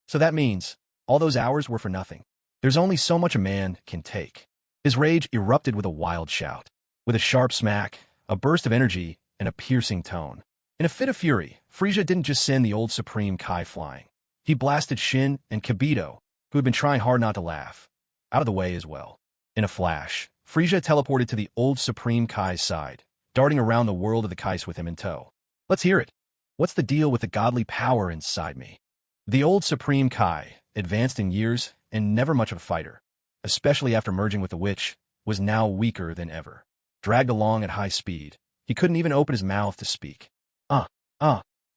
So that means all those hours were for nothing. There's only so much a man can take. His rage erupted with a wild shout. With a sharp smack, a burst of energy, and a piercing tone. In a fit of fury, Frieza didn't just send the old Supreme Kai flying. He blasted Shin and Kibito, who had been trying hard not to laugh, out of the way as well. In a flash, Frieza teleported to the old Supreme Kai's side, darting around the world of the Kais with him in tow. Let's hear it. What's the deal with the godly power inside me? The old Supreme Kai, advanced in years and never much of a fighter, especially after merging with the witch, was now weaker than ever. Dragged along at high speed, he couldn't even open his mouth to speak.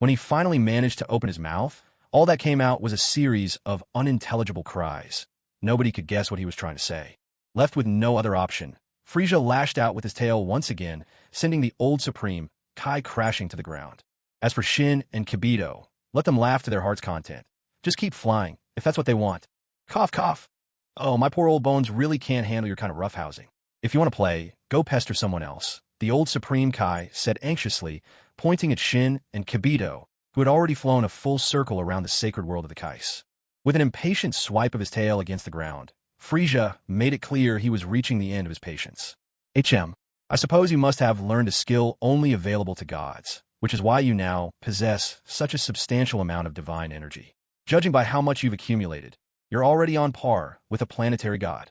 When he finally managed to open his mouth, all that came out was a series of unintelligible cries. Nobody could guess what he was trying to say. Left with no other option, Frieza lashed out with his tail once again, sending the old Supreme, Kai, crashing to the ground. As for Shin and Kibito, let them laugh to their heart's content. Just keep flying, if that's what they want. Cough, cough. Oh, my poor old bones really can't handle your kind of roughhousing. If you want to play, go pester someone else, the old Supreme Kai said anxiously, pointing at Shin and Kibito, who had already flown a full circle around the sacred world of the Kais. With an impatient swipe of his tail against the ground, Frieza made it clear he was reaching the end of his patience. I suppose you must have learned a skill only available to gods, which is why you now possess such a substantial amount of divine energy. Judging by how much you've accumulated, you're already on par with a planetary god.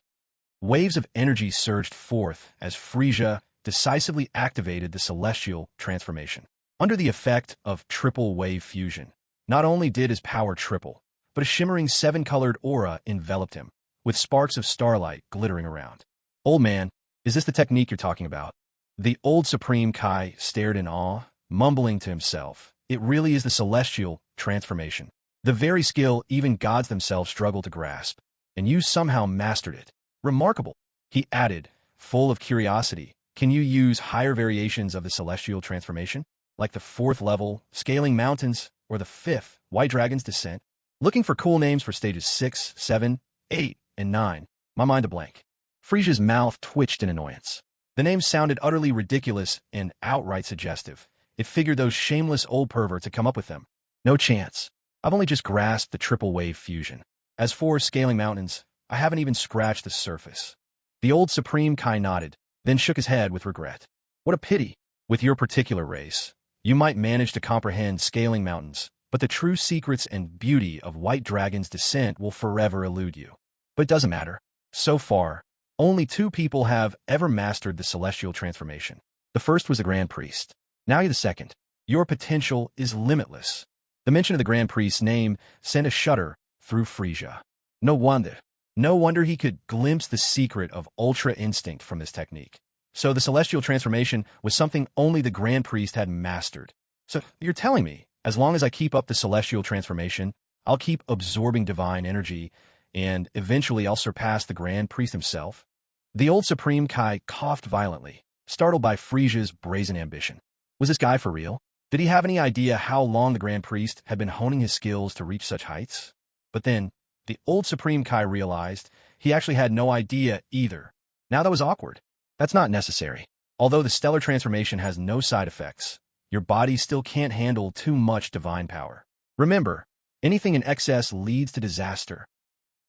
Waves of energy surged forth as Frieza decisively activated the celestial transformation. Under the effect of triple wave fusion, not only did his power triple, but a shimmering seven-colored aura enveloped him, with sparks of starlight glittering around. Old man, is this the technique you're talking about? The old Supreme Kai stared in awe, mumbling to himself. It really is the celestial transformation. The very skill even gods themselves struggle to grasp, and you somehow mastered it. Remarkable, he added, full of curiosity. Can you use higher variations of the celestial transformation, like the 4th level, Scaling Mountains, or the 5th, White Dragon's Descent? Looking for cool names for stages 6, 7, 8, and 9. My mind a blank. Frieza's mouth twitched in annoyance. The names sounded utterly ridiculous and outright suggestive. It figured those shameless old perverts had come up with them. No chance. I've only just grasped the triple wave fusion. As for Scaling Mountains, I haven't even scratched the surface. The old Supreme Kai nodded, then shook his head with regret. What a pity. With your particular race, you might manage to comprehend Scaling Mountains, but the true secrets and beauty of White Dragon's Descent will forever elude you. But it doesn't matter. So far, only 2 people have ever mastered the celestial transformation. The first was the Grand Priest. Now you're the second. Your potential is limitless. The mention of the Grand Priest's name sent a shudder through Frieza. No wonder he could glimpse the secret of Ultra Instinct from this technique. So the celestial transformation was something only the Grand Priest had mastered. So you're telling me, as long as I keep up the celestial transformation, I'll keep absorbing divine energy, and eventually I'll surpass the Grand Priest himself? The old Supreme Kai coughed violently, startled by Frieza's brazen ambition. Was this guy for real? Did he have any idea how long the Grand Priest had been honing his skills to reach such heights? But then, the old Supreme Kai realized he actually had no idea either. Now that was awkward. That's not necessary. Although the stellar transformation has no side effects, your body still can't handle too much divine power. Remember, anything in excess leads to disaster.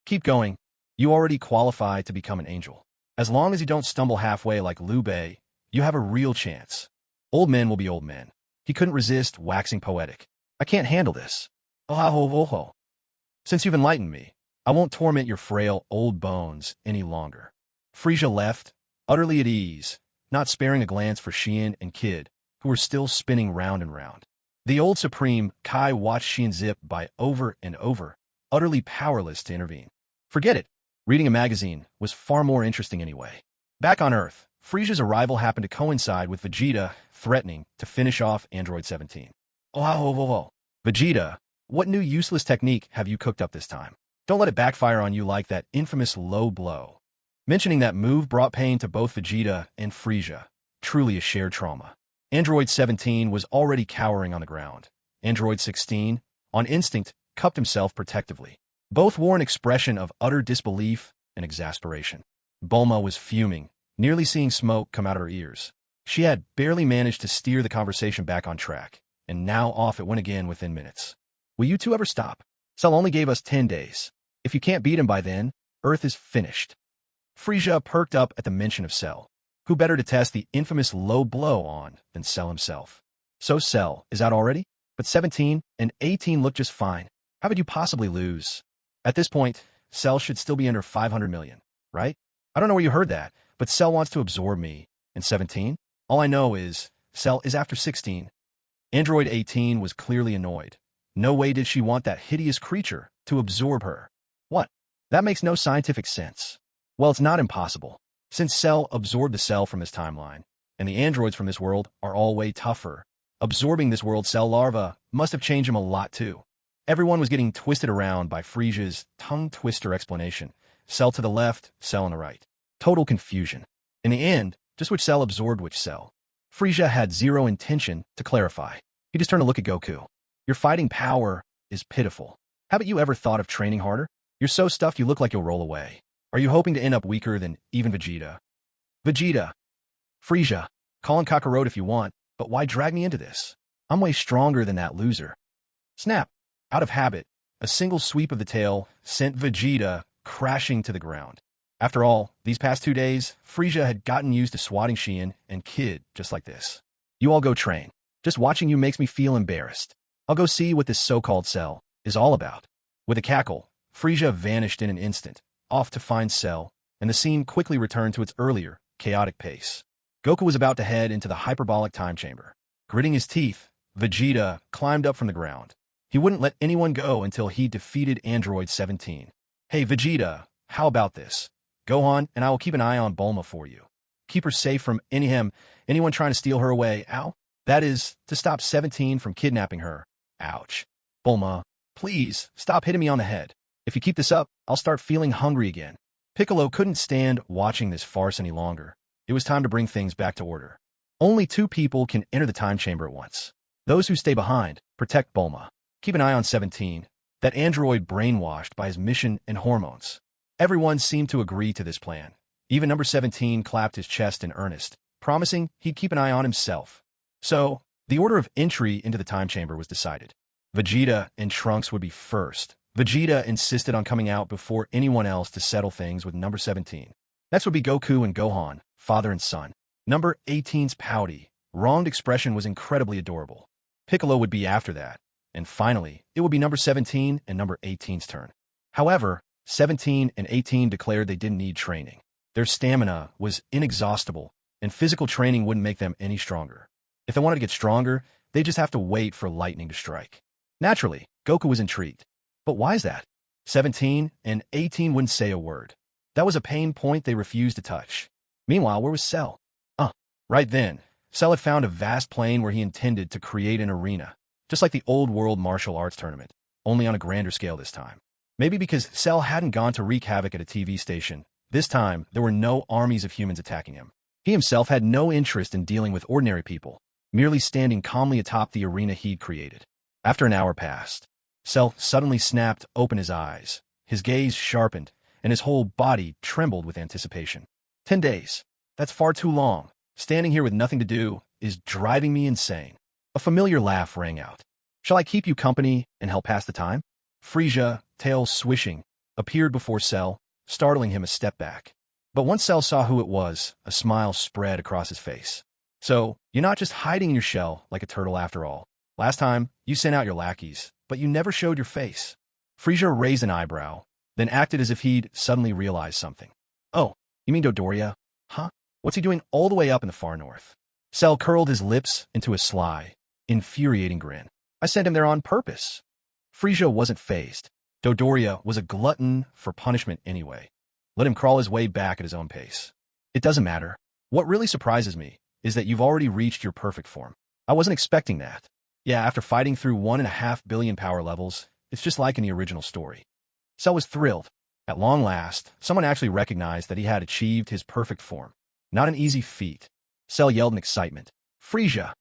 Keep going. You already qualify to become an angel. As long as you don't stumble halfway like Liu Bei, you have a real chance. Old men will be old men. He couldn't resist waxing poetic. I can't handle this. Oh. Since you've enlightened me, I won't torment your frail old bones any longer. Frieza left, utterly at ease, not sparing a glance for Xian and Kid, who were still spinning round and round. The old Supreme Kai watched Xian zip by over and over, utterly powerless to intervene. Forget it. Reading a magazine was far more interesting anyway. Back on Earth, Frieza's arrival happened to coincide with Vegeta threatening to finish off Android 17. Oh. Vegeta, what new useless technique have you cooked up this time? Don't let it backfire on you like that infamous low blow. Mentioning that move brought pain to both Vegeta and Frieza, truly a shared trauma. Android 17 was already cowering on the ground. Android 16, on instinct, cupped himself protectively. Both wore an expression of utter disbelief and exasperation. Bulma was fuming, nearly seeing smoke come out of her ears. She had barely managed to steer the conversation back on track, and now off it went again within minutes. Will you two ever stop? Cell only gave us 10 days. If you can't beat him by then, Earth is finished. Frieza perked up at the mention of Cell. Who better to test the infamous low blow on than Cell himself? So Cell is out already? But 17 and 18 look just fine. How could you possibly lose? At this point, Cell should still be under 500 million, right? I don't know where you heard that, but Cell wants to absorb me. And 17? All I know is, Cell is after 16. Android 18 was clearly annoyed. No way did she want that hideous creature to absorb her. What? That makes no scientific sense. Well, it's not impossible. Since Cell absorbed the Cell from this timeline, and the androids from this world are all way tougher, absorbing this world's Cell larva must have changed him a lot too. Everyone was getting twisted around by Frieza's tongue-twister explanation. Cell to the left, Cell on the right. Total confusion. In the end, just which cell absorbed which cell. Frieza had zero intention to clarify. He just turned to look at Goku. Your fighting power is pitiful. Haven't you ever thought of training harder? You're so stuffed you look like you'll roll away. Are you hoping to end up weaker than even Vegeta? Vegeta. Frieza. Call him Kakarot if you want, but why drag me into this? I'm way stronger than that loser. Snap. Out of habit, a single sweep of the tail sent Vegeta crashing to the ground. After all, these past 2 days, Frieza had gotten used to swatting Xian and Kid just like this. You all go train. Just watching you makes me feel embarrassed. I'll go see what this so-called Cell is all about. With a cackle, Frieza vanished in an instant, off to find Cell, and the scene quickly returned to its earlier, chaotic pace. Goku was about to head into the hyperbolic time chamber. Gritting his teeth, Vegeta climbed up from the ground. He wouldn't let anyone go until he defeated Android 17. Hey Vegeta, how about this? Gohan and I will keep an eye on Bulma for you. Keep her safe from anyone trying to steal her away, ow? That is, to stop 17 from kidnapping her. Ouch. Bulma, please, stop hitting me on the head. If you keep this up, I'll start feeling hungry again. Piccolo couldn't stand watching this farce any longer. It was time to bring things back to order. Only 2 people can enter the time chamber at once. Those who stay behind, protect Bulma. Keep an eye on 17, that android brainwashed by his mission and hormones. Everyone seemed to agree to this plan. Even number 17 clapped his chest in earnest, promising he'd keep an eye on himself. So, the order of entry into the time chamber was decided. Vegeta and Trunks would be first. Vegeta insisted on coming out before anyone else to settle things with number 17. Next would be Goku and Gohan, father and son. Number 18's pouty, wronged expression was incredibly adorable. Piccolo would be after that. And finally, it would be number 17 and number 18's turn. However, 17 and 18 declared they didn't need training. Their stamina was inexhaustible, and physical training wouldn't make them any stronger. If they wanted to get stronger, they'd just have to wait for lightning to strike. Naturally, Goku was intrigued. But why is that? 17 and 18 wouldn't say a word. That was a pain point they refused to touch. Meanwhile, where was Cell? Right then, Cell had found a vast plain where he intended to create an arena, just like the old world martial arts tournament, only on a grander scale this time. Maybe because Cell hadn't gone to wreak havoc at a TV station, this time there were no armies of humans attacking him. He himself had no interest in dealing with ordinary people, merely standing calmly atop the arena he'd created. After an hour passed, Cell suddenly snapped open his eyes. His gaze sharpened, and his whole body trembled with anticipation. 10 days. That's far too long. Standing here with nothing to do is driving me insane. A familiar laugh rang out. Shall I keep you company and help pass the time? Frieza, tail swishing, appeared before Cell, startling him a step back. But once Cell saw who it was, a smile spread across his face. So, you're not just hiding in your shell like a turtle after all. Last time, you sent out your lackeys, but you never showed your face. Frieza raised an eyebrow, then acted as if he'd suddenly realized something. Oh, you mean Dodoria? Huh? What's he doing all the way up in the far north? Cell curled his lips into a sly, infuriating grin. I sent him there on purpose. Frieza wasn't fazed. Dodoria was a glutton for punishment anyway. Let him crawl his way back at his own pace. It doesn't matter. What really surprises me is that you've already reached your perfect form. I wasn't expecting that. Yeah, after fighting through 1.5 billion power levels, it's just like in the original story. Cell was thrilled. At long last, someone actually recognized that he had achieved his perfect form. Not an easy feat. Cell yelled in excitement. Frieza!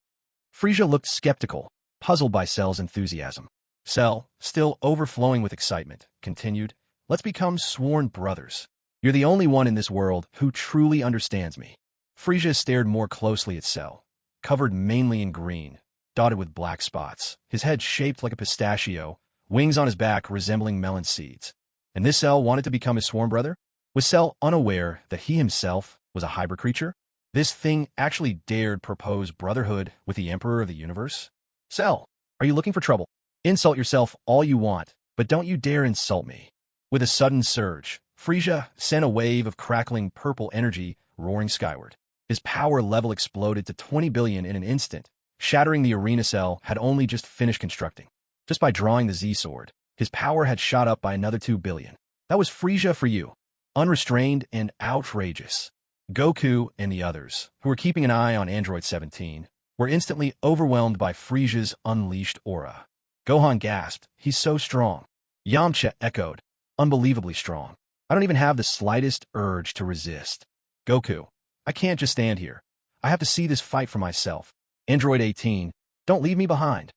Frieza looked skeptical, puzzled by Cell's enthusiasm. Cell, still overflowing with excitement, continued, Let's become sworn brothers. You're the only one in this world who truly understands me. Frieza stared more closely at Cell, covered mainly in green, dotted with black spots, his head shaped like a pistachio, wings on his back resembling melon seeds. And this Cell wanted to become his sworn brother? Was Cell unaware that he himself was a hybrid creature? This thing actually dared propose brotherhood with the Emperor of the Universe? Cell, are you looking for trouble? Insult yourself all you want, but don't you dare insult me. With a sudden surge, Frieza sent a wave of crackling purple energy roaring skyward. His power level exploded to 20 billion in an instant, shattering the arena Cell had only just finished constructing. Just by drawing the Z-Sword, his power had shot up by another 2 billion. That was Frieza for you. Unrestrained and outrageous. Goku and the others, who were keeping an eye on Android 17, were instantly overwhelmed by Frieza's unleashed aura. Gohan gasped, He's so strong. Yamcha echoed, Unbelievably strong. I don't even have the slightest urge to resist. Goku, I can't just stand here. I have to see this fight for myself. Android 18, don't leave me behind.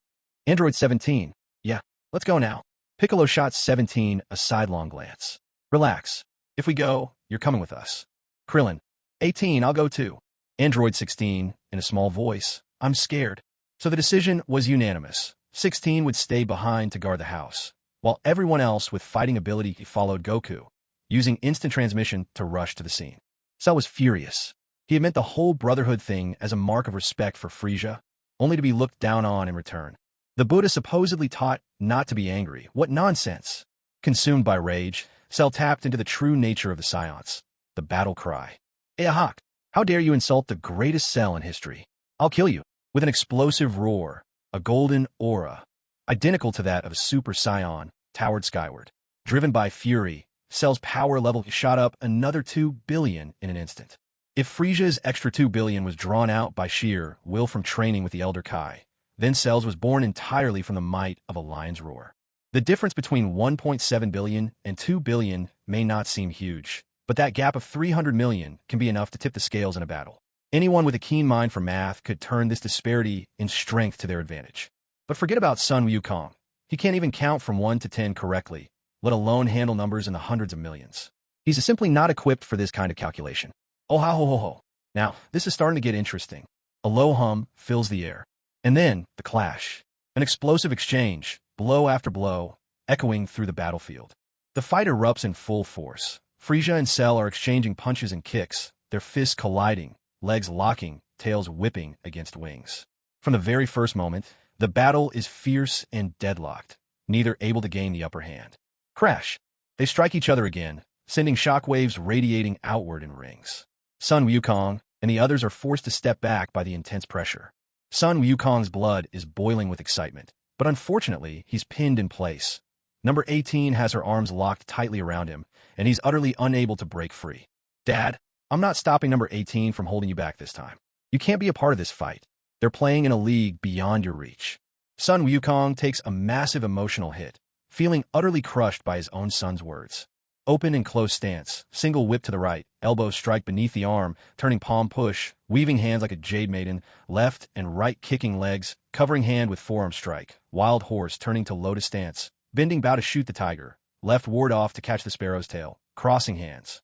Android 17, yeah, let's go now. Piccolo shot 17 a sidelong glance. Relax. If we go, you're coming with us. Krillin, 18, I'll go too. Android 16, in a small voice, I'm scared. So the decision was unanimous. 16 would stay behind to guard the house, while everyone else with fighting ability followed Goku, using instant transmission to rush to the scene. Cell was furious. He had meant the whole Brotherhood thing as a mark of respect for Frieza, only to be looked down on in return. The Buddha supposedly taught not to be angry. What nonsense! Consumed by rage, Cell tapped into the true nature of the Science, the battle cry. Ahak! How dare you insult the greatest Cell in history? I'll kill you! With an explosive roar, a golden aura, identical to that of a Super Saiyan, towered skyward. Driven by fury, Cell's power level shot up another 2 billion in an instant. If Frieza's extra 2 billion was drawn out by sheer will from training with the Elder Kai, then Cell's was born entirely from the might of a lion's roar. The difference between 1.7 billion and 2 billion may not seem huge, but that gap of 300 million can be enough to tip the scales in a battle. Anyone with a keen mind for math could turn this disparity in strength to their advantage. But forget about Sun Wukong. He can't even count from 1 to 10 correctly, let alone handle numbers in the hundreds of millions. He's simply not equipped for this kind of calculation. Oh ha ho ho ho. Now, this is starting to get interesting. A low hum fills the air. And then, the clash. An explosive exchange, blow after blow, echoing through the battlefield. The fight erupts in full force. Frieza and Cell are exchanging punches and kicks, their fists colliding, legs locking, tails whipping against wings. From the very first moment, the battle is fierce and deadlocked, neither able to gain the upper hand. Crash! They strike each other again, sending shockwaves radiating outward in rings. Sun Wukong and the others are forced to step back by the intense pressure. Sun Wukong's blood is boiling with excitement, but unfortunately, he's pinned in place. Number 18 has her arms locked tightly around him, and he's utterly unable to break free. Dad, I'm not stopping number 18 from holding you back this time. You can't be a part of this fight. They're playing in a league beyond your reach. Sun Wukong takes a massive emotional hit, feeling utterly crushed by his own son's words. Open and close stance, single whip to the right, elbow strike beneath the arm, turning palm push, weaving hands like a jade maiden, left and right kicking legs, covering hand with forearm strike, wild horse turning to lotus stance, bending bow to shoot the tiger, left ward off to catch the sparrow's tail, crossing hands.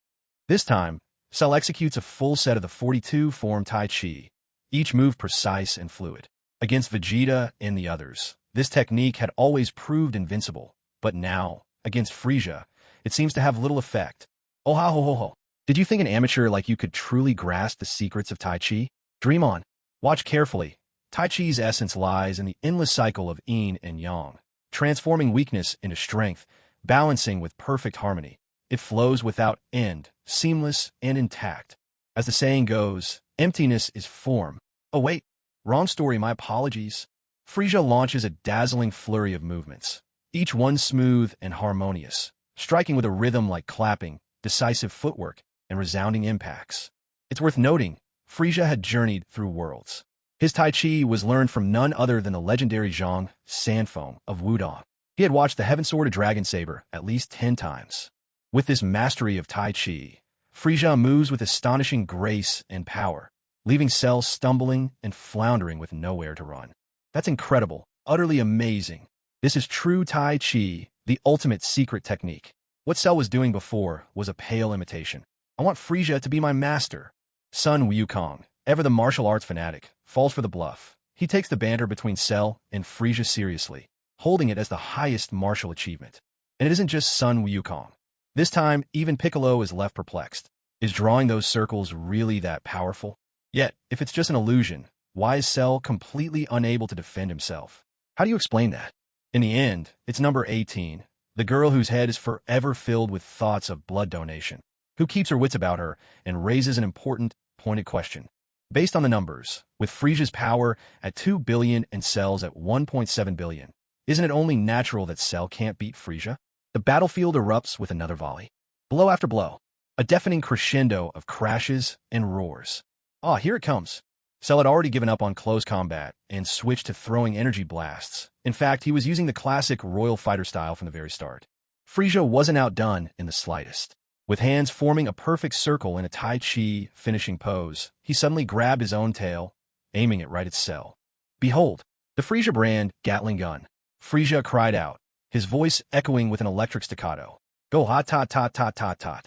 This time, Cell executes a full set of the 42 form Tai Chi, each move precise and fluid. Against Vegeta and the others, this technique had always proved invincible, but now, against Frieza, it seems to have little effect. Oh ha ho ho ho. Did you think an amateur like you could truly grasp the secrets of Tai Chi? Dream on. Watch carefully. Tai Chi's essence lies in the endless cycle of yin and yang, transforming weakness into strength, balancing with perfect harmony. It flows without end, seamless and intact. As the saying goes, emptiness is form. Oh wait, wrong story, my apologies. Frieza launches a dazzling flurry of movements, each one smooth and harmonious, striking with a rhythm like clapping, decisive footwork, and resounding impacts. It's worth noting, Frieza had journeyed through worlds. His Tai Chi was learned from none other than the legendary Zhang Sanfeng of Wudong. He had watched the Heaven Sword of Dragon Saber at least 10 times. With this mastery of Tai Chi, Frieza moves with astonishing grace and power, leaving Cell stumbling and floundering with nowhere to run. That's incredible, utterly amazing. This is true Tai Chi, the ultimate secret technique. What Cell was doing before was a pale imitation. I want Frieza to be my master. Sun Wukong, ever the martial arts fanatic, falls for the bluff. He takes the banter between Cell and Frieza seriously, holding it as the highest martial achievement. And it isn't just Sun Wukong. This time, even Piccolo is left perplexed. Is drawing those circles really that powerful? Yet, if it's just an illusion, why is Cell completely unable to defend himself? How do you explain that? In the end, it's number 18, the girl whose head is forever filled with thoughts of blood donation, who keeps her wits about her and raises an important, pointed question. Based on the numbers, with Frieza's power at 2 billion and Cell's at 1.7 billion, isn't it only natural that Cell can't beat Frieza? The battlefield erupts with another volley. Blow after blow. A deafening crescendo of crashes and roars. Ah, here it comes. Cell had already given up on close combat and switched to throwing energy blasts. In fact, he was using the classic royal fighter style from the very start. Frieza wasn't outdone in the slightest. With hands forming a perfect circle in a Tai Chi finishing pose, he suddenly grabbed his own tail, aiming it right at Cell. Behold, the Frieza brand Gatling gun. Frieza cried out, his voice echoing with an electric staccato. Go hot tot tot tot tot tot.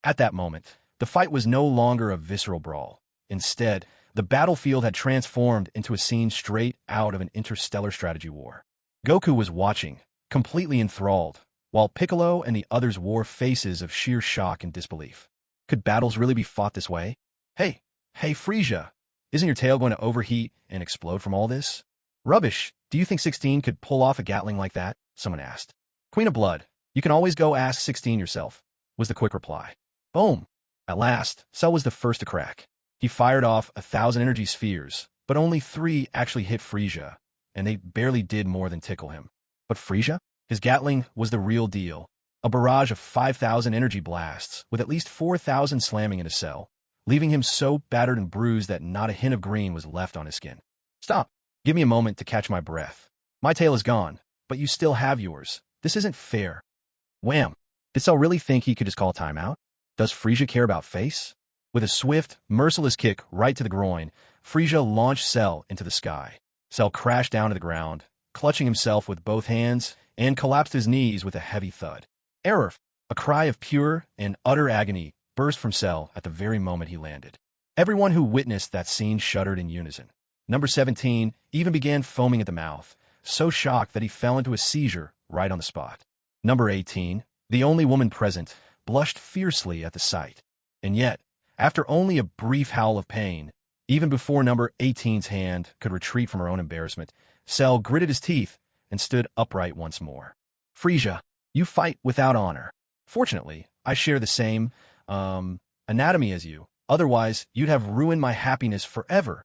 At that moment, the fight was no longer a visceral brawl. Instead, the battlefield had transformed into a scene straight out of an interstellar strategy war. Goku was watching, completely enthralled, while Piccolo and the others wore faces of sheer shock and disbelief. Could battles really be fought this way? Hey, Frieza, isn't your tail going to overheat and explode from all this? Rubbish, do you think 16 could pull off a Gatling like that? Someone asked. Queen of Blood, you can always go ask 16 yourself, was the quick reply. Boom! At last, Cell was the first to crack. He fired off 1,000 energy spheres, but only 3 actually hit Frieza, and they barely did more than tickle him. But Frieza? His Gatling was the real deal, a barrage of 5,000 energy blasts, with at least 4,000 slamming into Cell, leaving him so battered and bruised that not a hint of green was left on his skin. Stop! Give me a moment to catch my breath. My tail is gone, but you still have yours. This isn't fair. Wham! Did Cell really think he could just call a timeout? Does Frieza care about face? With a swift, merciless kick right to the groin, Frieza launched Cell into the sky. Cell crashed down to the ground, clutching himself with both hands, and collapsed his knees with a heavy thud. Error! A cry of pure and utter agony burst from Cell at the very moment he landed. Everyone who witnessed that scene shuddered in unison. Number 17 even began foaming at the mouth, so shocked that he fell into a seizure right on the spot. Number 18, the only woman present, blushed fiercely at the sight. And yet, after only a brief howl of pain, even before number 18's hand could retreat from her own embarrassment, Cell gritted his teeth and stood upright once more. Frieza, you fight without honor. Fortunately, I share the same, anatomy as you. Otherwise, you'd have ruined my happiness forever.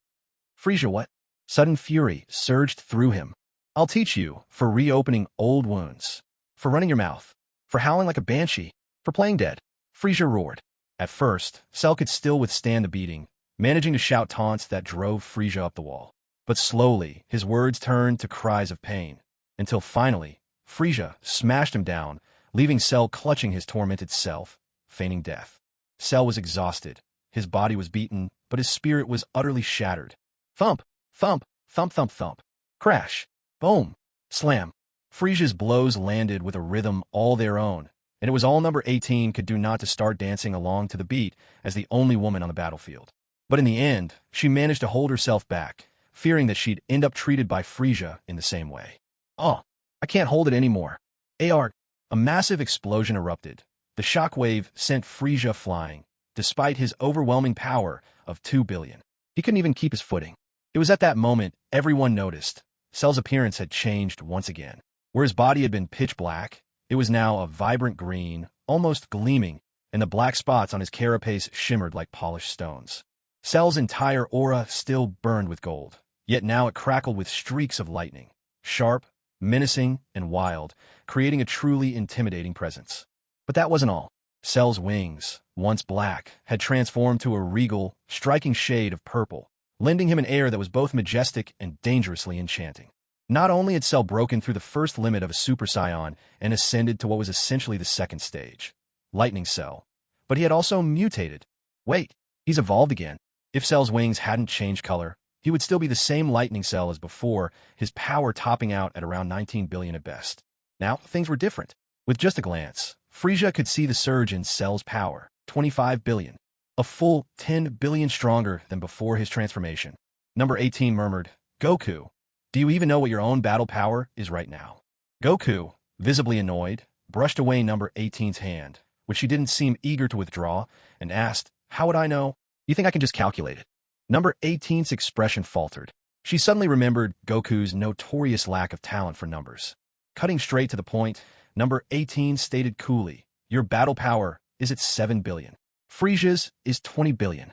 Frieza, what? Sudden fury surged through him. I'll teach you, for reopening old wounds. For running your mouth. For howling like a banshee. For playing dead. Frieza roared. At first, Cell could still withstand the beating, managing to shout taunts that drove Frieza up the wall. But slowly, his words turned to cries of pain, until finally, Frieza smashed him down, leaving Cell clutching his tormented self, feigning death. Cell was exhausted. His body was beaten, but his spirit was utterly shattered. Thump, thump, thump, thump, thump. Crash. Boom. Slam. Frieza's blows landed with a rhythm all their own, and it was all number 18 could do not to start dancing along to the beat as the only woman on the battlefield. But in the end, she managed to hold herself back, fearing that she'd end up treated by Frieza in the same way. Oh, I can't hold it anymore. A massive explosion erupted. The shockwave sent Frieza flying, despite his overwhelming power of 2 billion. He couldn't even keep his footing. It was at that moment everyone noticed. Cell's appearance had changed once again. Where his body had been pitch black, it was now a vibrant green, almost gleaming, and the black spots on his carapace shimmered like polished stones. Cell's entire aura still burned with gold, yet now it crackled with streaks of lightning, sharp, menacing, and wild, creating a truly intimidating presence. But that wasn't all. Cell's wings, once black, had transformed to a regal, striking shade of purple, lending him an air that was both majestic and dangerously enchanting. Not only had Cell broken through the first limit of a Super Saiyan and ascended to what was essentially the second stage, Lightning Cell, but he had also mutated. Wait, he's evolved again. If Cell's wings hadn't changed color, he would still be the same Lightning Cell as before, his power topping out at around 19 billion at best. Now, things were different. With just a glance, Frieza could see the surge in Cell's power, 25 billion. A full 10 billion stronger than before his transformation. Number 18 murmured, Goku, do you even know what your own battle power is right now? Goku, visibly annoyed, brushed away number 18's hand, which she didn't seem eager to withdraw, and asked, how would I know? You think I can just calculate it? Number 18's expression faltered. She suddenly remembered Goku's notorious lack of talent for numbers. Cutting straight to the point, number 18 stated coolly, your battle power is at 7 billion. Frieza's is 20 billion.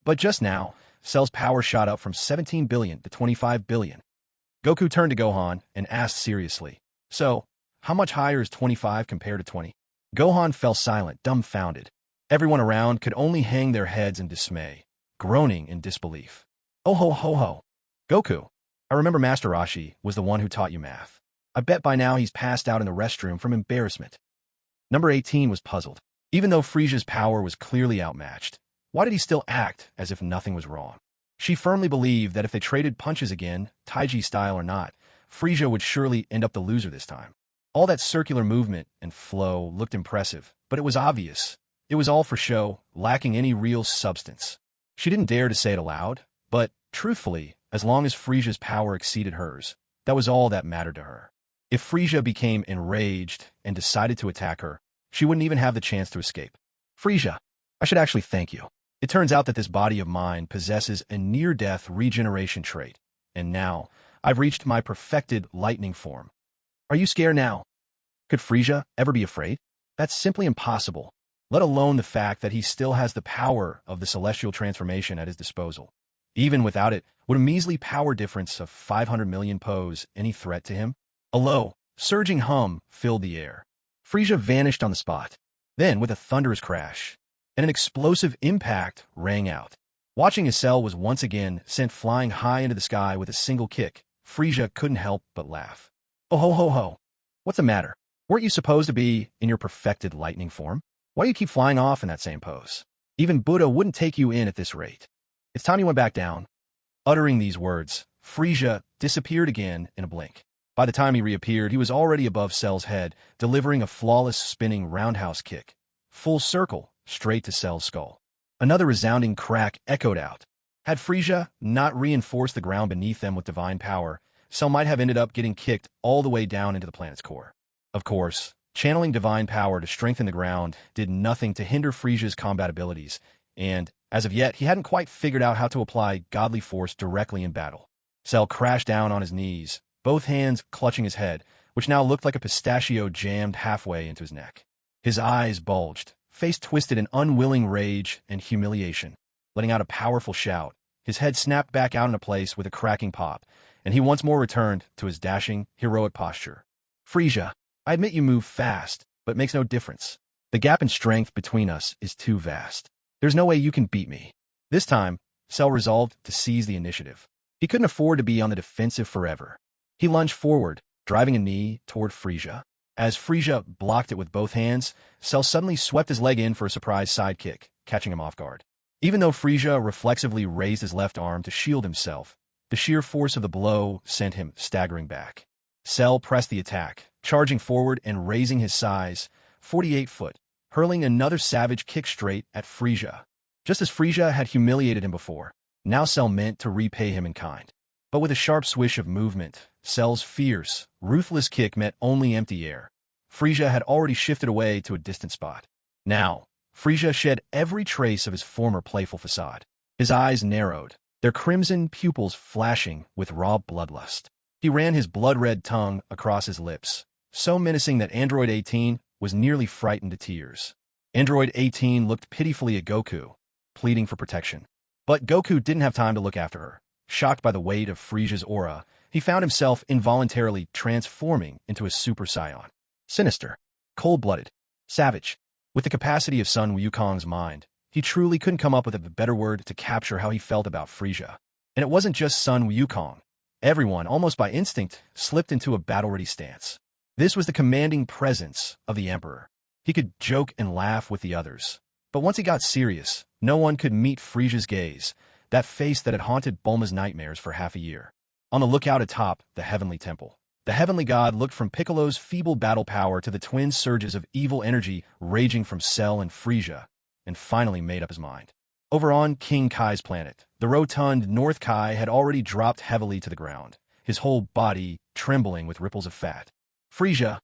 But just now, Cell's power shot up from 17 billion to 25 billion. Goku turned to Gohan and asked seriously, so, how much higher is 25 compared to 20? Gohan fell silent, dumbfounded. Everyone around could only hang their heads in dismay, groaning in disbelief. Oh ho ho ho. Goku, I remember Master Roshi was the one who taught you math. I bet by now he's passed out in the restroom from embarrassment. Number 18 was puzzled. Even though Frieza's power was clearly outmatched, why did he still act as if nothing was wrong? She firmly believed that if they traded punches again, Taiji style or not, Frieza would surely end up the loser this time. All that circular movement and flow looked impressive, but it was obvious. It was all for show, lacking any real substance. She didn't dare to say it aloud, but, truthfully, as long as Frieza's power exceeded hers, that was all that mattered to her. If Frieza became enraged and decided to attack her, she wouldn't even have the chance to escape. Frieza, I should actually thank you. It turns out that this body of mine possesses a near-death regeneration trait, and now I've reached my perfected lightning form. Are you scared now? Could Frieza ever be afraid? That's simply impossible, let alone the fact that he still has the power of the celestial transformation at his disposal. Even without it, would a measly power difference of 500 million pose any threat to him? A low, surging hum filled the air. Frieza vanished on the spot. Then, with a thunderous crash, and an explosive impact rang out. Watching his cell was once again sent flying high into the sky with a single kick, Frieza couldn't help but laugh. Oh ho ho ho! What's the matter? Weren't you supposed to be in your perfected lightning form? Why do you keep flying off in that same pose? Even Buddha wouldn't take you in at this rate. It's time you went back down. Uttering these words, Frieza disappeared again in a blink. By the time he reappeared, he was already above Cell's head, delivering a flawless spinning roundhouse kick. Full circle, straight to Cell's skull. Another resounding crack echoed out. Had Frieza not reinforced the ground beneath them with divine power, Cell might have ended up getting kicked all the way down into the planet's core. Of course, channeling divine power to strengthen the ground did nothing to hinder Frieza's combat abilities, and, as of yet, he hadn't quite figured out how to apply godly force directly in battle. Cell crashed down on his knees, both hands clutching his head, which now looked like a pistachio jammed halfway into his neck. His eyes bulged, face twisted in unwilling rage and humiliation. Letting out a powerful shout, his head snapped back out into place with a cracking pop, and he once more returned to his dashing, heroic posture. Frieza, I admit you move fast, but it makes no difference. The gap in strength between us is too vast. There's no way you can beat me. This time, Cell resolved to seize the initiative. He couldn't afford to be on the defensive forever. He lunged forward, driving a knee toward Frieza. As Frieza blocked it with both hands, Cell suddenly swept his leg in for a surprise side kick, catching him off guard. Even though Frieza reflexively raised his left arm to shield himself, the sheer force of the blow sent him staggering back. Cell pressed the attack, charging forward and raising his size, 48 foot, hurling another savage kick straight at Frieza. Just as Frieza had humiliated him before, now Cell meant to repay him in kind. But with a sharp swish of movement, Cell's fierce, ruthless kick met only empty air. Frieza had already shifted away to a distant spot. Now, Frieza shed every trace of his former playful facade. His eyes narrowed, their crimson pupils flashing with raw bloodlust. He ran his blood-red tongue across his lips, so menacing that Android 18 was nearly frightened to tears. Android 18 looked pitifully at Goku, pleading for protection. But Goku didn't have time to look after her. Shocked by the weight of Frieza's aura, he found himself involuntarily transforming into a Super Saiyan. Sinister, cold-blooded, savage. With the capacity of Sun Wukong's mind, he truly couldn't come up with a better word to capture how he felt about Frieza. And it wasn't just Sun Wukong. Everyone, almost by instinct, slipped into a battle-ready stance. This was the commanding presence of the Emperor. He could joke and laugh with the others. But once he got serious, no one could meet Frieza's gaze, that face that had haunted Bulma's nightmares for half a year. On the lookout atop the Heavenly Temple, the Heavenly God looked from Piccolo's feeble battle power to the twin surges of evil energy raging from Cell and Frieza, and finally made up his mind. Over on King Kai's planet, the rotund North Kai had already dropped heavily to the ground, his whole body trembling with ripples of fat. Frieza,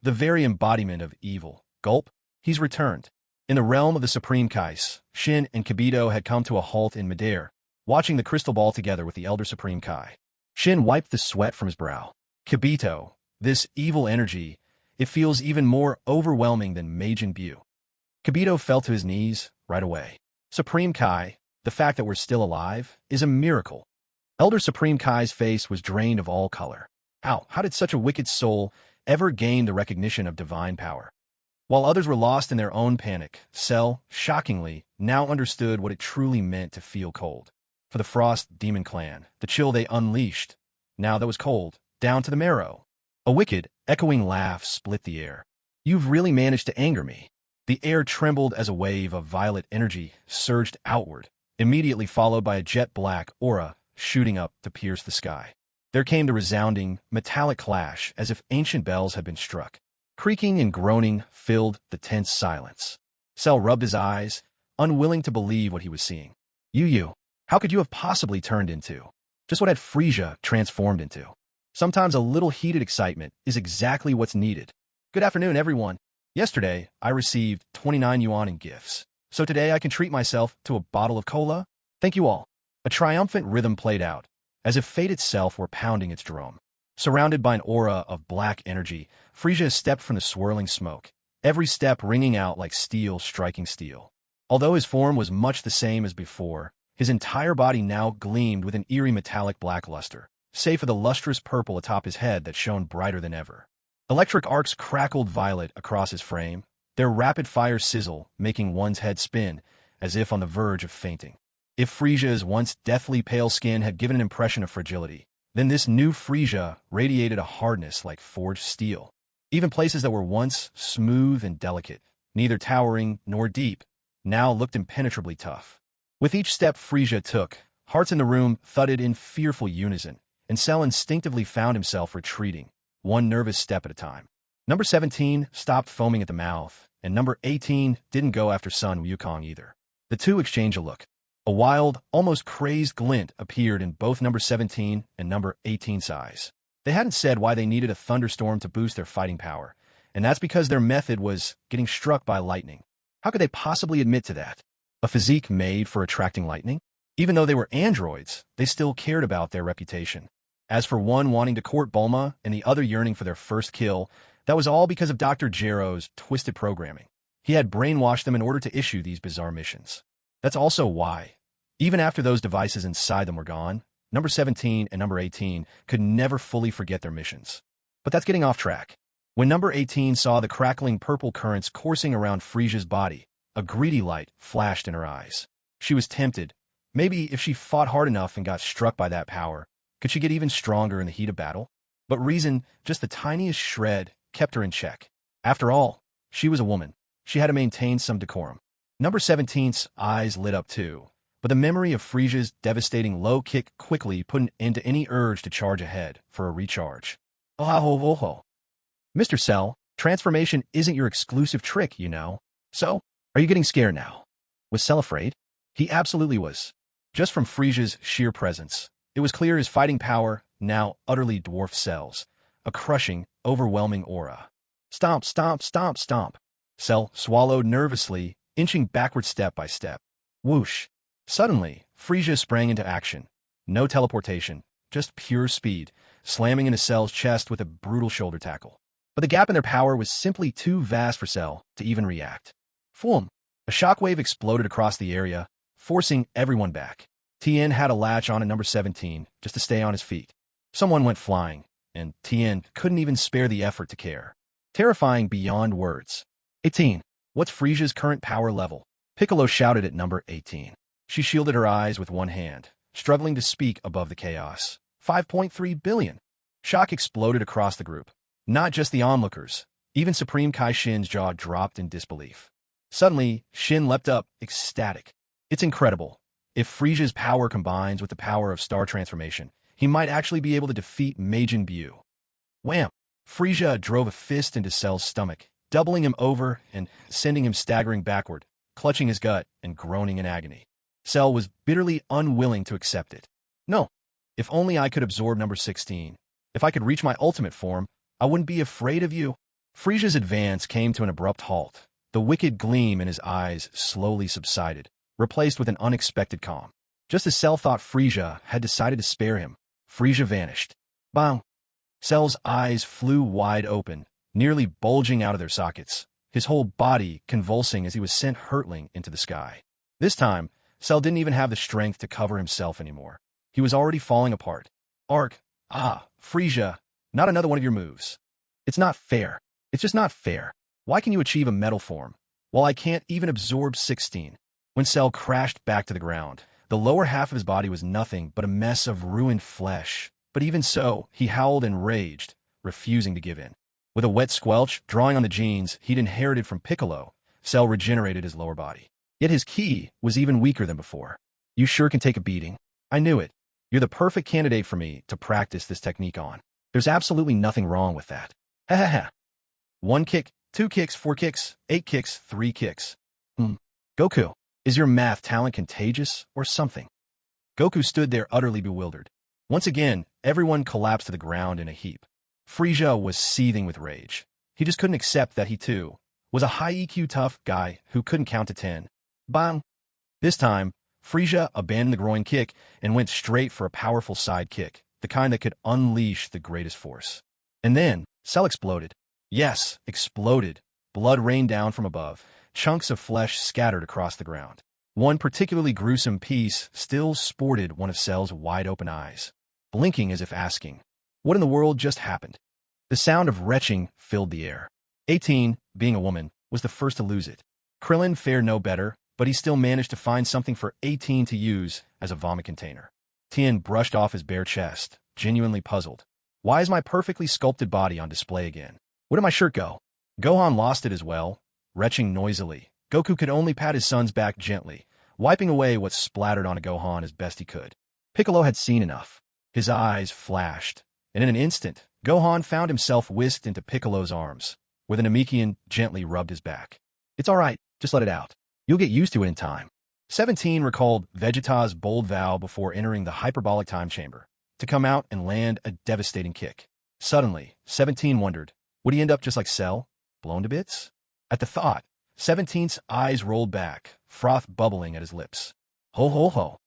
the very embodiment of evil. Gulp, he's returned. In the realm of the Supreme Kais, Shin and Kibito had come to a halt in midair, watching the crystal ball together with the Elder Supreme Kai. Shin wiped the sweat from his brow. Kibito, this evil energy, it feels even more overwhelming than Majin Buu. Kibito fell to his knees right away. Supreme Kai, the fact that we're still alive, is a miracle. Elder Supreme Kai's face was drained of all color. How did such a wicked soul ever gain the recognition of divine power? While others were lost in their own panic, Cell, shockingly, now understood what it truly meant to feel cold. For the Frost Demon Clan, the chill they unleashed, now that was cold, down to the marrow. A wicked, echoing laugh split the air. You've really managed to anger me. The air trembled as a wave of violet energy surged outward, immediately followed by a jet-black aura shooting up to pierce the sky. There came the resounding, metallic clash as if ancient bells had been struck. Creaking and groaning filled the tense silence. Cell rubbed his eyes, unwilling to believe what he was seeing. You, how could you have possibly turned into? Just what had Frieza transformed into? Sometimes a little heated excitement is exactly what's needed. Good afternoon, everyone. Yesterday, I received 29 yuan in gifts. So today I can treat myself to a bottle of cola? Thank you all. A triumphant rhythm played out, as if fate itself were pounding its drum. Surrounded by an aura of black energy, Frieza stepped from the swirling smoke, every step ringing out like steel striking steel. Although his form was much the same as before, his entire body now gleamed with an eerie metallic black luster, save for the lustrous purple atop his head that shone brighter than ever. Electric arcs crackled violet across his frame, their rapid-fire sizzle making one's head spin, as if on the verge of fainting. If Frieza's once deathly pale skin had given an impression of fragility, then this new Frieza radiated a hardness like forged steel. Even places that were once smooth and delicate, neither towering nor deep, now looked impenetrably tough. With each step Frieza took, hearts in the room thudded in fearful unison, and Cell instinctively found himself retreating, one nervous step at a time. Number 17 stopped foaming at the mouth, and number 18 didn't go after Sun Wukong either. The two exchanged a look. A wild, almost crazed glint appeared in both number 17 and number 18's eyes. They hadn't said why they needed a thunderstorm to boost their fighting power, and that's because their method was getting struck by lightning. How could they possibly admit to that? A physique made for attracting lightning? Even though they were androids, they still cared about their reputation. As for one wanting to court Bulma and the other yearning for their first kill, that was all because of Dr. Gero's twisted programming. He had brainwashed them in order to issue these bizarre missions. That's also why, even after those devices inside them were gone, number 17 and number 18 could never fully forget their missions. But that's getting off track. When number 18 saw the crackling purple currents coursing around Frieza's body, a greedy light flashed in her eyes. She was tempted. Maybe if she fought hard enough and got struck by that power, could she get even stronger in the heat of battle? But reason, just the tiniest shred, kept her in check. After all, she was a woman. She had to maintain some decorum. Number 17's eyes lit up too, but the memory of Frieza's devastating low kick quickly put an end to any urge to charge ahead for a recharge. Oh. Mr. Cell, transformation isn't your exclusive trick, you know. So, are you getting scared now? Was Cell afraid? He absolutely was. Just from Frieza's sheer presence, it was clear his fighting power now utterly dwarfed Cell's, a crushing, overwhelming aura. Stomp, stomp, stomp, stomp. Cell swallowed nervously, inching backward step by step. Whoosh. Suddenly, Frieza sprang into action. No teleportation, just pure speed, slamming into Cell's chest with a brutal shoulder tackle. But the gap in their power was simply too vast for Cell to even react. Foom! A shockwave exploded across the area, forcing everyone back. Tien had a latch on at number 17 just to stay on his feet. Someone went flying, and Tien couldn't even spare the effort to care. Terrifying beyond words. 18. What's Frieza's current power level? Piccolo shouted at number 18. She shielded her eyes with one hand, struggling to speak above the chaos. 5.3 billion. Shock exploded across the group. Not just the onlookers. Even Supreme Kai Shin's jaw dropped in disbelief. Suddenly, Shin leapt up, ecstatic. It's incredible. If Frieza's power combines with the power of star transformation, he might actually be able to defeat Majin Buu. Wham! Frieza drove a fist into Cell's stomach, doubling him over and sending him staggering backward, clutching his gut and groaning in agony. Cell was bitterly unwilling to accept it. No. If only I could absorb number 16. If I could reach my ultimate form, I wouldn't be afraid of you. Frieza's advance came to an abrupt halt. The wicked gleam in his eyes slowly subsided, replaced with an unexpected calm. Just as Cell thought Frieza had decided to spare him, Frieza vanished. Bang! Cell's eyes flew wide open, nearly bulging out of their sockets, his whole body convulsing as he was sent hurtling into the sky. This time, Cell didn't even have the strength to cover himself anymore. He was already falling apart. Frieza, not another one of your moves. It's not fair. It's just not fair. Why can you achieve a metal form, while I can't even absorb 16? When Cell crashed back to the ground, the lower half of his body was nothing but a mess of ruined flesh. But even so, he howled and raged, refusing to give in. With a wet squelch drawing on the genes he'd inherited from Piccolo, Cell regenerated his lower body. Yet his ki was even weaker than before. You sure can take a beating. I knew it. You're the perfect candidate for me to practice this technique on. There's absolutely nothing wrong with that. Ha ha ha. 1 kick, 2 kicks, 4 kicks, 8 kicks, 3 kicks. Goku, is your math talent contagious or something? Goku stood there utterly bewildered. Once again, everyone collapsed to the ground in a heap. Frieza was seething with rage. He just couldn't accept that he, too, was a high EQ tough guy who couldn't count to 10. Bang! This time, Frieza abandoned the groin kick and went straight for a powerful side kick, the kind that could unleash the greatest force. And then, Cell exploded. Yes, exploded. Blood rained down from above. Chunks of flesh scattered across the ground. One particularly gruesome piece still sported one of Cell's wide-open eyes, blinking as if asking, what in the world just happened? The sound of retching filled the air. 18, being a woman, was the first to lose it. Krillin fared no better, but he still managed to find something for 18 to use as a vomit container. Tien brushed off his bare chest, genuinely puzzled. Why is my perfectly sculpted body on display again? Where did my shirt go? Gohan lost it as well, retching noisily. Goku could only pat his son's back gently, wiping away what splattered onto Gohan as best he could. Piccolo had seen enough. His eyes flashed, and in an instant, Gohan found himself whisked into Piccolo's arms, where the Namekian gently rubbed his back. It's all right, just let it out. You'll get used to it in time. 17 recalled Vegeta's bold vow before entering the hyperbolic time chamber, to come out and land a devastating kick. Suddenly, 17 wondered, would he end up just like Cell, blown to bits? At the thought, 17's eyes rolled back, froth bubbling at his lips. Ho ho ho.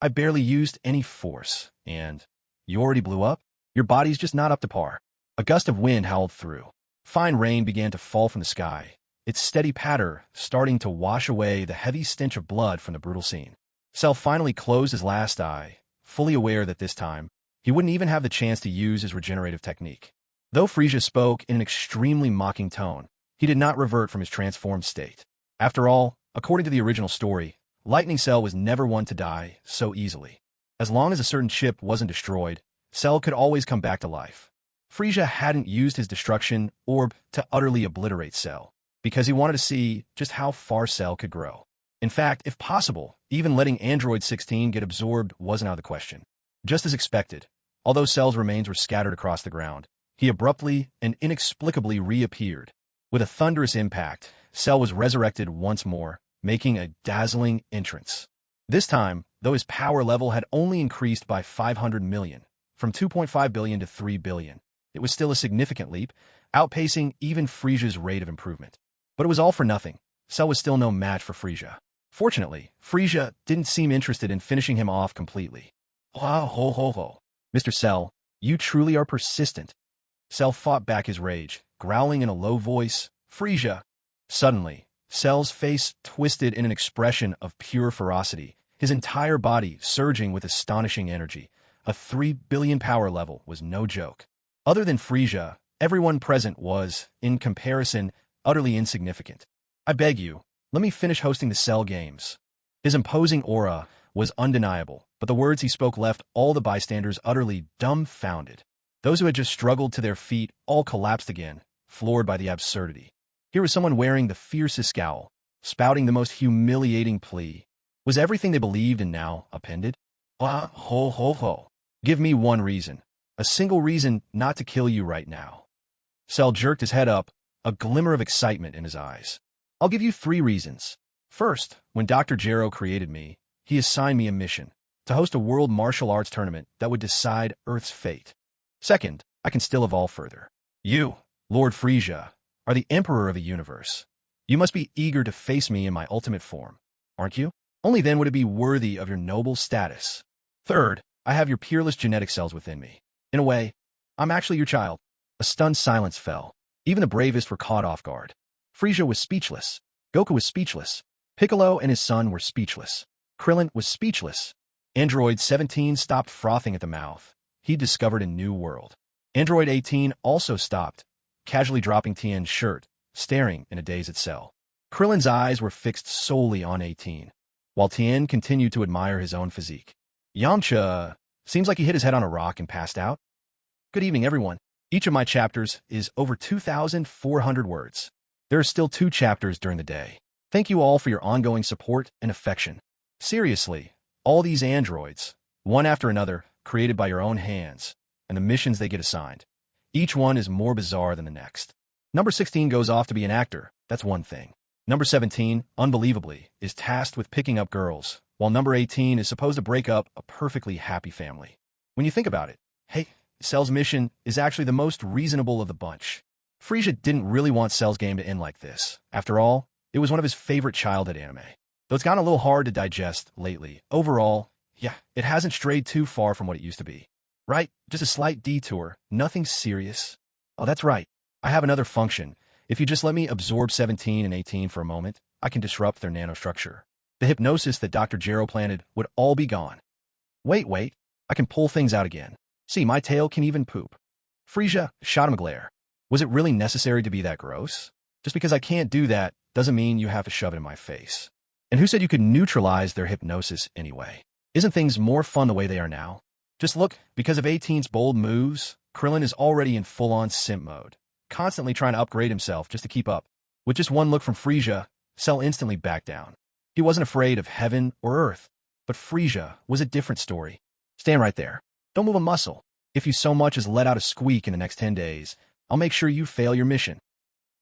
I barely used any force, and you already blew up? Your body's just not up to par. A gust of wind howled through. Fine rain began to fall from the sky, its steady patter starting to wash away the heavy stench of blood from the brutal scene. Cell finally closed his last eye, fully aware that this time, he wouldn't even have the chance to use his regenerative technique. Though Frieza spoke in an extremely mocking tone, he did not revert from his transformed state. After all, according to the original story, Lightning Cell was never one to die so easily. As long as a certain chip wasn't destroyed, Cell could always come back to life. Frieza hadn't used his destruction orb to utterly obliterate Cell, because he wanted to see just how far Cell could grow. In fact, if possible, even letting Android 16 get absorbed wasn't out of the question. Just as expected, although Cell's remains were scattered across the ground, he abruptly and inexplicably reappeared. With a thunderous impact, Cell was resurrected once more, making a dazzling entrance. This time, though his power level had only increased by 500 million, from 2.5 billion to 3 billion, it was still a significant leap, outpacing even Frieza's rate of improvement. But it was all for nothing. Cell was still no match for Frieza. Fortunately, Frieza didn't seem interested in finishing him off completely. Ho ho ho ho. Mr. Cell, you truly are persistent. Cell fought back his rage, growling in a low voice, Frieza. Suddenly, Cell's face twisted in an expression of pure ferocity, his entire body surging with astonishing energy. A 3 billion power level was no joke. Other than Frieza, everyone present was, in comparison, utterly insignificant. I beg you, let me finish hosting the Cell games. His imposing aura was undeniable, but the words he spoke left all the bystanders utterly dumbfounded. Those who had just struggled to their feet all collapsed again, floored by the absurdity. Here was someone wearing the fiercest scowl, spouting the most humiliating plea. Was everything they believed in now appended? Ah, ho ho ho. Give me one reason. A single reason not to kill you right now. Cell jerked his head up, a glimmer of excitement in his eyes. I'll give you 3 reasons. First, when Dr. Gero created me, he assigned me a mission, to host a world martial arts tournament that would decide Earth's fate. Second, I can still evolve further. You, Lord Frieza, are the Emperor of the universe. You must be eager to face me in my ultimate form, aren't you? Only then would it be worthy of your noble status. Third, I have your peerless genetic cells within me. In a way, I'm actually your child. A stunned silence fell. Even the bravest were caught off guard. Frieza was speechless. Goku was speechless. Piccolo and his son were speechless. Krillin was speechless. Android 17 stopped frothing at the mouth. He discovered a new world. Android 18 also stopped, casually dropping Tien's shirt, staring in a daze at Cell. Krillin's eyes were fixed solely on 18, while Tien continued to admire his own physique. Yamcha, seems like he hit his head on a rock and passed out. Good evening, everyone. Each of my chapters is over 2,400 words. There are still 2 chapters during the day. Thank you all for your ongoing support and affection. Seriously, all these androids, one after another, created by your own hands, and the missions they get assigned. Each one is more bizarre than the next. Number 16 goes off to be an actor, that's one thing. Number 17, unbelievably, is tasked with picking up girls, while number 18 is supposed to break up a perfectly happy family. When you think about it, hey, Cell's mission is actually the most reasonable of the bunch. Frieza didn't really want Cell's game to end like this. After all, it was one of his favorite childhood anime. Though it's gotten a little hard to digest lately, overall, yeah, it hasn't strayed too far from what it used to be. Right? Just a slight detour, nothing serious. Oh, that's right. I have another function. If you just let me absorb 17 and 18 for a moment, I can disrupt their nanostructure. The hypnosis that Dr. Gero planted would all be gone. Wait, I can pull things out again. See, my tail can even poop. Frieza shot him a glare. Was it really necessary to be that gross? Just because I can't do that doesn't mean you have to shove it in my face. And who said you could neutralize their hypnosis anyway? Isn't things more fun the way they are now? Just look, because of 18's bold moves, Krillin is already in full-on simp mode, constantly trying to upgrade himself just to keep up. With just one look from Frieza, Cell instantly backed down. He wasn't afraid of heaven or earth, but Frieza was a different story. Stand right there. Don't move a muscle. If you so much as let out a squeak in the next 10 days, I'll make sure you fail your mission.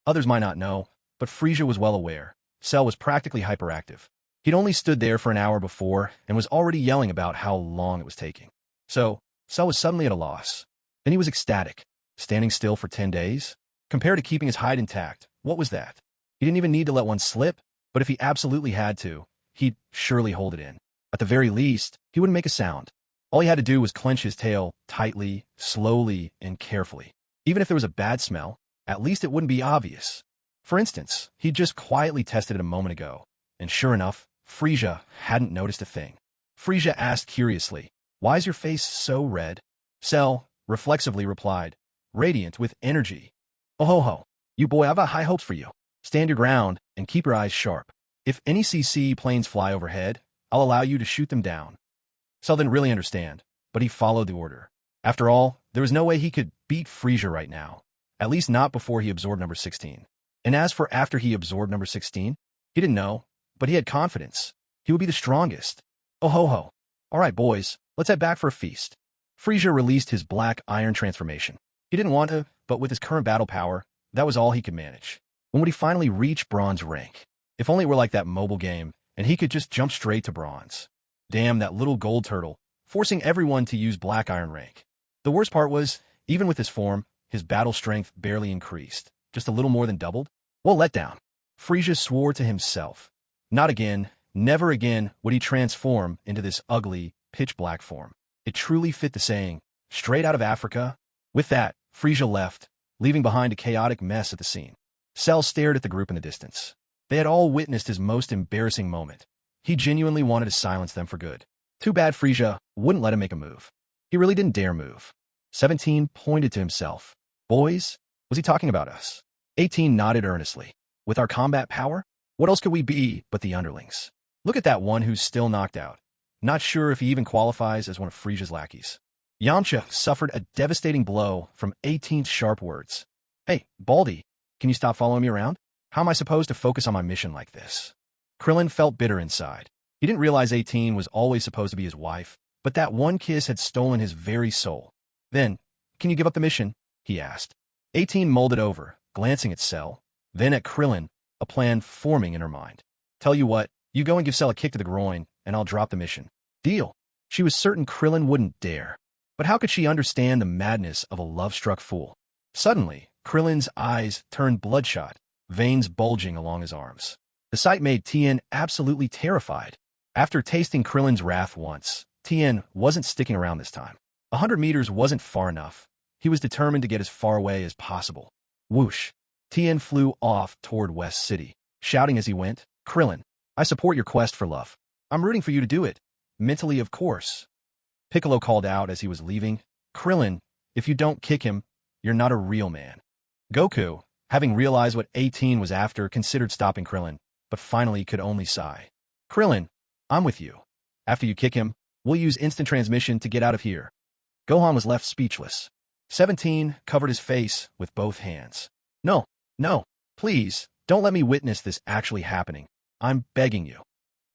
Others might not know, but Frieza was well aware. Cell was practically hyperactive. He'd only stood there for an hour before and was already yelling about how long it was taking. So, Cell was suddenly at a loss. Then he was ecstatic. Standing still for 10 days? Compared to keeping his hide intact, what was that? He didn't even need to let one slip, but if he absolutely had to, he'd surely hold it in. At the very least, he wouldn't make a sound. All he had to do was clench his tail tightly, slowly, and carefully. Even if there was a bad smell, at least it wouldn't be obvious. For instance, he'd just quietly tested it a moment ago, and sure enough, Frieza hadn't noticed a thing. Frieza asked curiously, "Why is your face so red?" Cell reflexively replied, radiant with energy. "Oh ho ho, you boy, I've got high hopes for you. Stand your ground and keep your eyes sharp. If any CC planes fly overhead, I'll allow you to shoot them down." Cell didn't really understand, but he followed the order. After all, there was no way he could beat Frieza right now, at least not before he absorbed number 16. And as for after he absorbed number 16, he didn't know, but he had confidence. He would be the strongest. Oh ho ho. All right, boys, let's head back for a feast. Frieza released his black iron transformation. He didn't want to, but with his current battle power, that was all he could manage. When would he finally reach bronze rank? If only it were like that mobile game, and he could just jump straight to bronze. Damn, that little gold turtle, forcing everyone to use black iron rank. The worst part was, even with his form, his battle strength barely increased, just a little more than doubled. What a letdown. Frieza swore to himself. Not again, never again would he transform into this ugly, pitch-black form. It truly fit the saying, straight out of Africa. With that, Frieza left, leaving behind a chaotic mess at the scene. Cell stared at the group in the distance. They had all witnessed his most embarrassing moment. He genuinely wanted to silence them for good. Too bad Frieza wouldn't let him make a move. He really didn't dare move. 17 pointed to himself. Boys? Was he talking about us? 18 nodded earnestly. With our combat power? What else could we be but the underlings? Look at that one who's still knocked out. Not sure if he even qualifies as one of Frieza's lackeys. Yamcha suffered a devastating blow from 18's sharp words. Hey, Baldy, can you stop following me around? How am I supposed to focus on my mission like this? Krillin felt bitter inside. He didn't realize 18 was always supposed to be his wife, but that one kiss had stolen his very soul. Then, can you give up the mission? He asked. 18 molded over, glancing at Cell, then at Krillin, a plan forming in her mind. Tell you what, you go and give Cell a kick to the groin, and I'll drop the mission. Deal. She was certain Krillin wouldn't dare. But how could she understand the madness of a love-struck fool? Suddenly, Krillin's eyes turned bloodshot, veins bulging along his arms. The sight made Tien absolutely terrified. After tasting Krillin's wrath once, Tien wasn't sticking around this time. 100 meters wasn't far enough. He was determined to get as far away as possible. Whoosh! Tien flew off toward West City, shouting as he went, "Krillin, I support your quest for love. I'm rooting for you to do it. Mentally, of course." Piccolo called out as he was leaving, "Krillin, if you don't kick him, you're not a real man." Goku, having realized what 18 was after, considered stopping Krillin, but finally could only sigh. "Krillin, I'm with you. After you kick him, we'll use instant transmission to get out of here." Gohan was left speechless. 17 covered his face with both hands. No, please, Don't let me witness this actually happening. I'm begging you.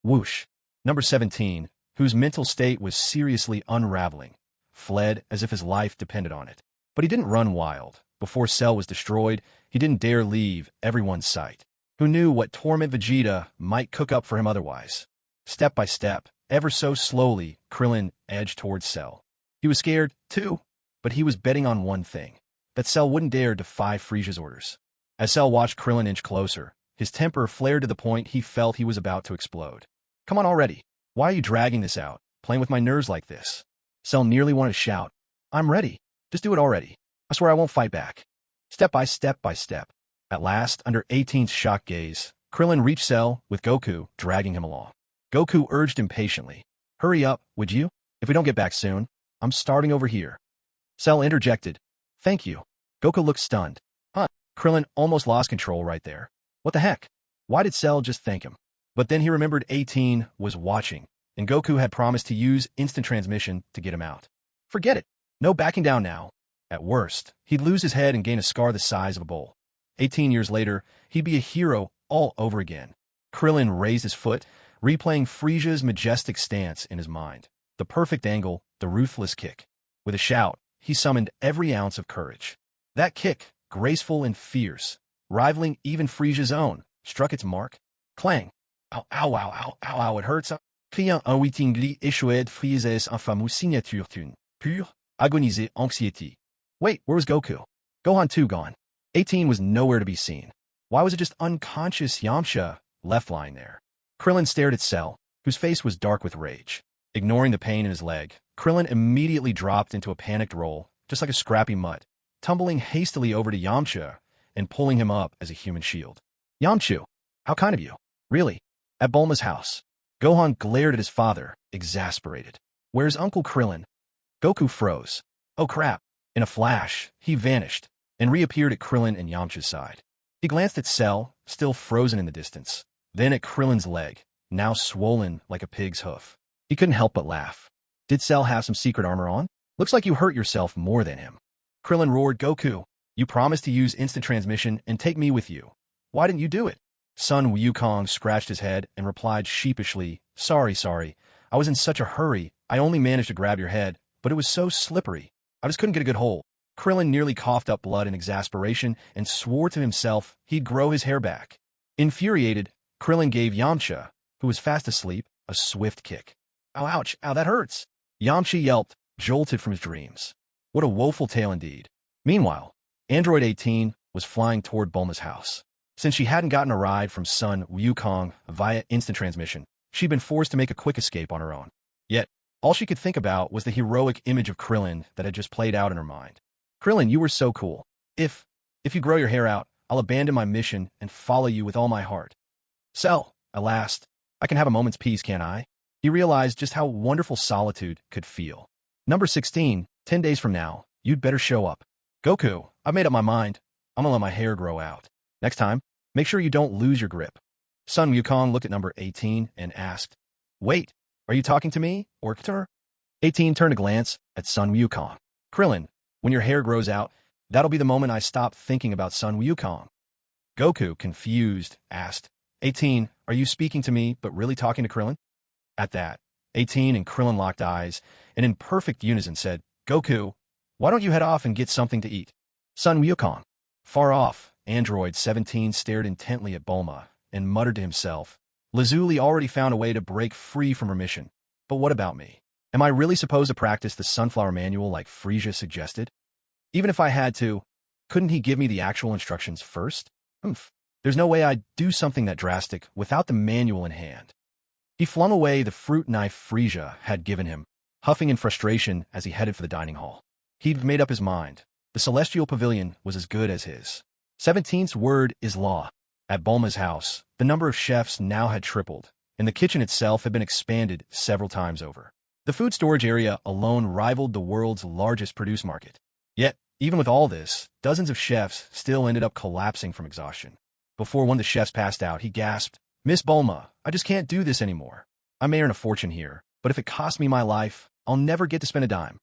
Whoosh. Number 17, whose mental state was seriously unraveling, fled as if his life depended on it. But he didn't run wild. Before Cell was destroyed, he didn't dare leave everyone's sight. Who knew what torment Vegeta might cook up for him otherwise? Step by step, ever so slowly, Krillin edged towards Cell. He was scared, too, but he was betting on one thing, that Cell wouldn't dare defy Frieza's orders. As Cell watched Krillin inch closer, his temper flared to the point he felt he was about to explode. Come on already. Why are you dragging this out, playing with my nerves like this? Cell nearly wanted to shout, I'm ready. Just do it already. I swear I won't fight back. Step by step by step. At last, under 18's shocked gaze, Krillin reached Cell with Goku dragging him along. Goku urged impatiently, hurry up, would you? If we don't get back soon, I'm starving over here. Cell interjected, thank you. Goku looked stunned. Huh, Krillin almost lost control right there. What the heck? Why did Cell just thank him? But then he remembered 18 was watching, and Goku had promised to use instant transmission to get him out. Forget it. No backing down now. At worst, he'd lose his head and gain a scar the size of a bowl. 18 years later, he'd be a hero all over again. Krillin raised his foot, replaying Frieza's majestic stance in his mind. The perfect angle, the ruthless kick. With a shout, he summoned every ounce of courage. That kick, graceful and fierce, rivaling even Frieza's own, struck its mark. Clang. Ow, ow, ow, ow, ow, ow, it hurts. Client un wittingly échoué Frieza's infamous signature tune. Pure, agonisé anxiété. Wait, where was Goku? Gohan too gone. 18 was nowhere to be seen. Why was it just unconscious Yamcha left lying there? Krillin stared at Cell, whose face was dark with rage. Ignoring the pain in his leg, Krillin immediately dropped into a panicked roll, just like a scrappy mutt, tumbling hastily over to Yamcha and pulling him up as a human shield. Yamchu, how kind of you. Really? At Bulma's house. Gohan glared at his father, exasperated. Where's Uncle Krillin? Goku froze. Oh crap. In a flash, he vanished and reappeared at Krillin and Yamcha's side. He glanced at Cell, still frozen in the distance, then at Krillin's leg, now swollen like a pig's hoof. He couldn't help but laugh. Did Cell have some secret armor on? Looks like you hurt yourself more than him. Krillin roared, Goku, you promised to use instant transmission and take me with you. Why didn't you do it? Son Wukong scratched his head and replied sheepishly, sorry. I was in such a hurry, I only managed to grab your head, but it was so slippery. I just couldn't get a good hold. Krillin nearly coughed up blood in exasperation and swore to himself he'd grow his hair back. Infuriated, Krillin gave Yamcha, who was fast asleep, a swift kick. Ow, ouch, ow, that hurts. Yamcha yelped, jolted from his dreams. What a woeful tale indeed. Meanwhile, Android 18 was flying toward Bulma's house. Since she hadn't gotten a ride from son Wukong via instant transmission, she'd been forced to make a quick escape on her own. Yet, all she could think about was the heroic image of Krillin that had just played out in her mind. Krillin, you were so cool. If you grow your hair out, I'll abandon my mission and follow you with all my heart. Cell, at last, I can have a moment's peace, can't I? He realized just how wonderful solitude could feel. Number 16, 10 days from now, you'd better show up. Goku, I've made up my mind. I'm gonna let my hair grow out. Next time, make sure you don't lose your grip. Son Wukong looked at number 18 and asked, wait, are you talking to me, or to her? 18 turned a glance at Son Wukong. Krillin, when your hair grows out, that'll be the moment I stop thinking about Son Wukong. Goku, confused, asked, 18, are you speaking to me, but really talking to Krillin? At that, 18 and Krillin locked eyes, and in perfect unison said, Goku, why don't you head off and get something to eat? Son Wukong. Far off, Android 17 stared intently at Bulma and muttered to himself, Lazuli already found a way to break free from her mission. But what about me? Am I really supposed to practice the Sunflower Manual like Frieza suggested? Even if I had to, couldn't he give me the actual instructions first? There's no way I'd do something that drastic without the manual in hand. He flung away the fruit knife Frieza had given him, huffing in frustration as he headed for the dining hall. He'd made up his mind. The Celestial Pavilion was as good as his. 17's word is law. At Bulma's house, the number of chefs now had tripled, and the kitchen itself had been expanded several times over. The food storage area alone rivaled the world's largest produce market. Yet, even with all this, dozens of chefs still ended up collapsing from exhaustion. Before one of the chefs passed out, he gasped, Miss Bulma, I just can't do this anymore. I may earn a fortune here, but if it costs me my life, I'll never get to spend a dime.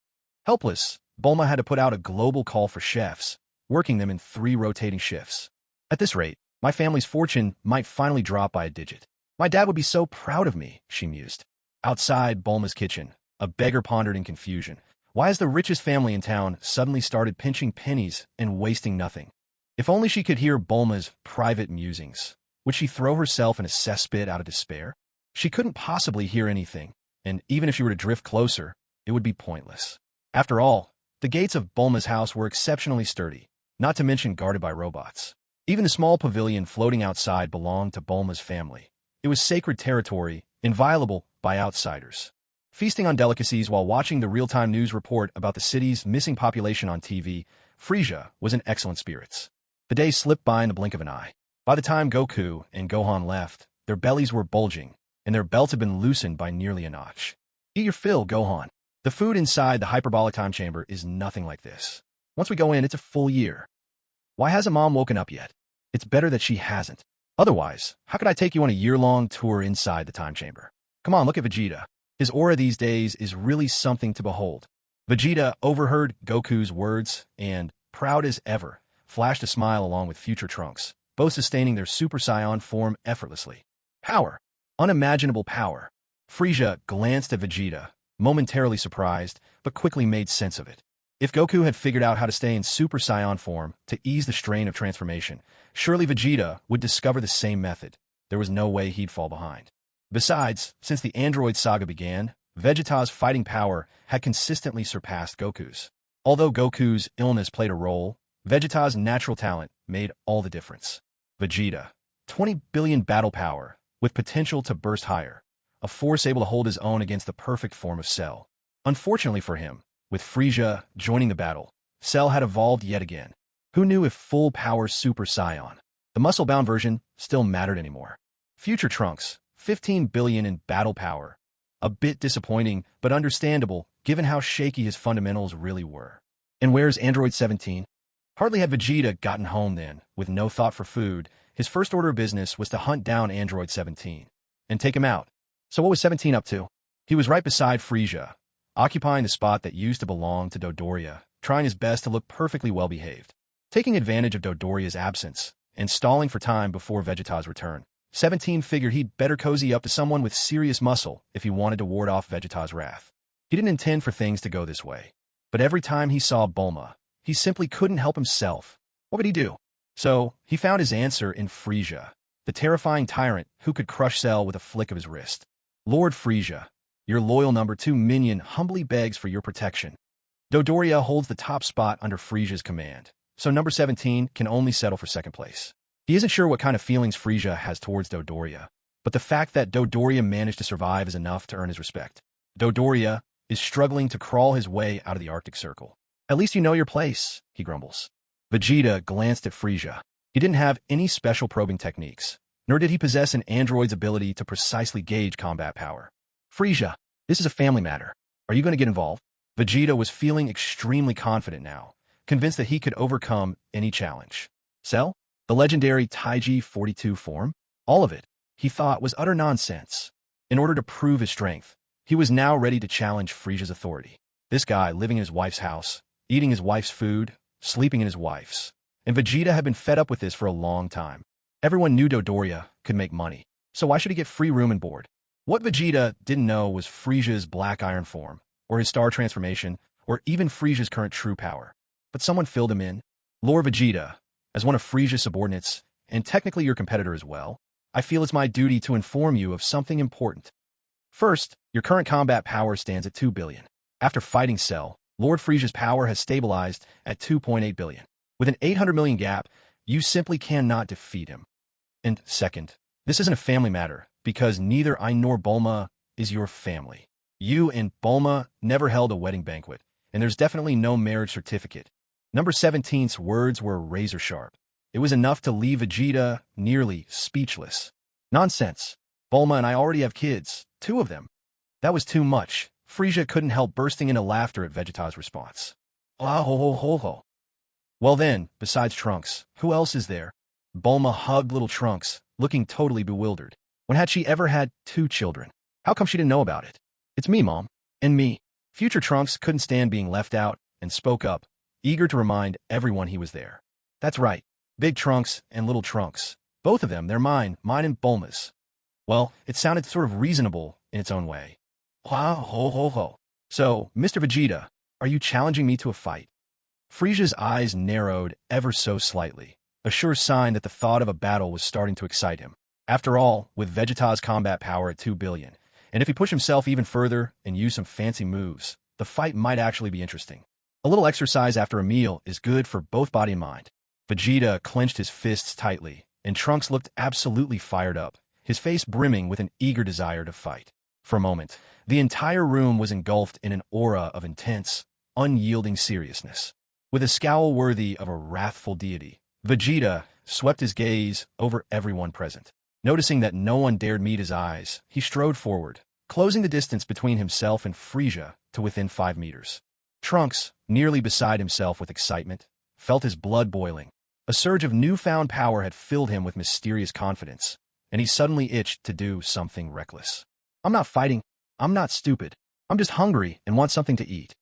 Helpless, Bulma had to put out a global call for chefs, working them in 3 rotating shifts. At this rate, My family's fortune might finally drop by a digit. My dad would be so proud of me, she mused. Outside Bulma's kitchen, a beggar pondered in confusion. Why has the richest family in town suddenly started pinching pennies and wasting nothing? If only she could hear Bulma's private musings. Would she throw herself in a cesspit out of despair? She couldn't possibly hear anything, and even if she were to drift closer, it would be pointless. After all, the gates of Bulma's house were exceptionally sturdy, not to mention guarded by robots. Even the small pavilion floating outside belonged to Bulma's family. It was sacred territory, inviolable by outsiders. Feasting on delicacies while watching the real-time news report about the city's missing population on TV, Frieza was in excellent spirits. The day slipped by in the blink of an eye. By the time Goku and Gohan left, their bellies were bulging, and their belts had been loosened by nearly a notch. Eat your fill, Gohan. The food inside the hyperbolic time chamber is nothing like this. Once we go in, it's a full year. Why hasn't Mom woken up yet? It's better that she hasn't. Otherwise, how could I take you on a year-long tour inside the time chamber? Come on, look at Vegeta. His aura these days is really something to behold. Vegeta overheard Goku's words and, proud as ever, flashed a smile along with future Trunks, both sustaining their Super Saiyan form effortlessly. Power. Unimaginable power. Frieza glanced at Vegeta, momentarily surprised, but quickly made sense of it. If Goku had figured out how to stay in Super Saiyan form to ease the strain of transformation, surely Vegeta would discover the same method. There was no way he'd fall behind. Besides, since the android saga began, Vegeta's fighting power had consistently surpassed Goku's. Although Goku's illness played a role, Vegeta's natural talent made all the difference. Vegeta, 20 billion battle power, with potential to burst higher, a force able to hold his own against the perfect form of Cell. Unfortunately for him, with Frieza joining the battle, Cell had evolved yet again. Who knew if full-power Super Saiyan, the muscle-bound version, still mattered anymore? Future Trunks, 15 billion in battle power. A bit disappointing, but understandable, given how shaky his fundamentals really were. And where's Android 17? Hardly had Vegeta gotten home then, with no thought for food, his first order of business was to hunt down Android 17 and take him out. So what was 17 up to? He was right beside Frieza, occupying the spot that used to belong to Dodoria, trying his best to look perfectly well-behaved. Taking advantage of Dodoria's absence and stalling for time before Vegeta's return, 17 figured he'd better cozy up to someone with serious muscle if he wanted to ward off Vegeta's wrath. He didn't intend for things to go this way, but every time he saw Bulma, he simply couldn't help himself. What would he do? So, he found his answer in Frieza, the terrifying tyrant who could crush Cell with a flick of his wrist. Lord Frieza, your loyal number 2 minion humbly begs for your protection. Dodoria holds the top spot under Frieza's command, so number 17 can only settle for second place. He isn't sure what kind of feelings Frieza has towards Dodoria, but the fact that Dodoria managed to survive is enough to earn his respect. Dodoria is struggling to crawl his way out of the Arctic Circle. At least you know your place, he grumbles. Vegeta glanced at Frieza. He didn't have any special probing techniques, nor did he possess an android's ability to precisely gauge combat power. Frieza, this is a family matter. Are you going to get involved? Vegeta was feeling extremely confident now, convinced that he could overcome any challenge. Cell? The legendary Taiji 42 form? All of it, he thought, was utter nonsense. In order to prove his strength, he was now ready to challenge Frieza's authority. This guy living in his wife's house, eating his wife's food, sleeping in his wife's. And Vegeta had been fed up with this for a long time. Everyone knew Dodoria could make money, so why should he get free room and board? What Vegeta didn't know was Frieza's black iron form, or his star transformation, or even Frieza's current true power. But someone filled him in. Lord Vegeta, as one of Frieza's subordinates, and technically your competitor as well, I feel it's my duty to inform you of something important. First, your current combat power stands at 2 billion. After fighting Cell, Lord Frieza's power has stabilized at 2.8 billion. With an 800 million gap, you simply cannot defeat him. And second, this isn't a family matter, because neither I nor Bulma is your family. You and Bulma never held a wedding banquet, and there's definitely no marriage certificate. Number 17's words were razor sharp. It was enough to leave Vegeta nearly speechless. Nonsense. Bulma and I already have kids, 2 of them. That was too much. Frieza couldn't help bursting into laughter at Vegeta's response. Ah ho ho ho ho. Well then, besides Trunks, who else is there? Bulma hugged little Trunks, looking totally bewildered. When had she ever had 2 children? How come she didn't know about it? It's me, Mom. And me. Future Trunks couldn't stand being left out and spoke up, eager to remind everyone he was there. That's right. Big Trunks and little Trunks. Both of them, they're mine and Bulma's. Well, it sounded sort of reasonable in its own way. Wow, ho ho ho. So, Mr. Vegeta, are you challenging me to a fight? Frieza's eyes narrowed ever so slightly, a sure sign that the thought of a battle was starting to excite him. After all, with Vegeta's combat power at 2 billion, and if he pushed himself even further and used some fancy moves, the fight might actually be interesting. A little exercise after a meal is good for both body and mind. Vegeta clenched his fists tightly, and Trunks looked absolutely fired up, his face brimming with an eager desire to fight. For a moment, the entire room was engulfed in an aura of intense, unyielding seriousness. With a scowl worthy of a wrathful deity, Vegeta swept his gaze over everyone present. Noticing that no one dared meet his eyes, he strode forward, closing the distance between himself and Frieza to within 5 meters. Trunks, nearly beside himself with excitement, felt his blood boiling. A surge of newfound power had filled him with mysterious confidence, and he suddenly itched to do something reckless. I'm not fighting. I'm not stupid. I'm just hungry and want something to eat.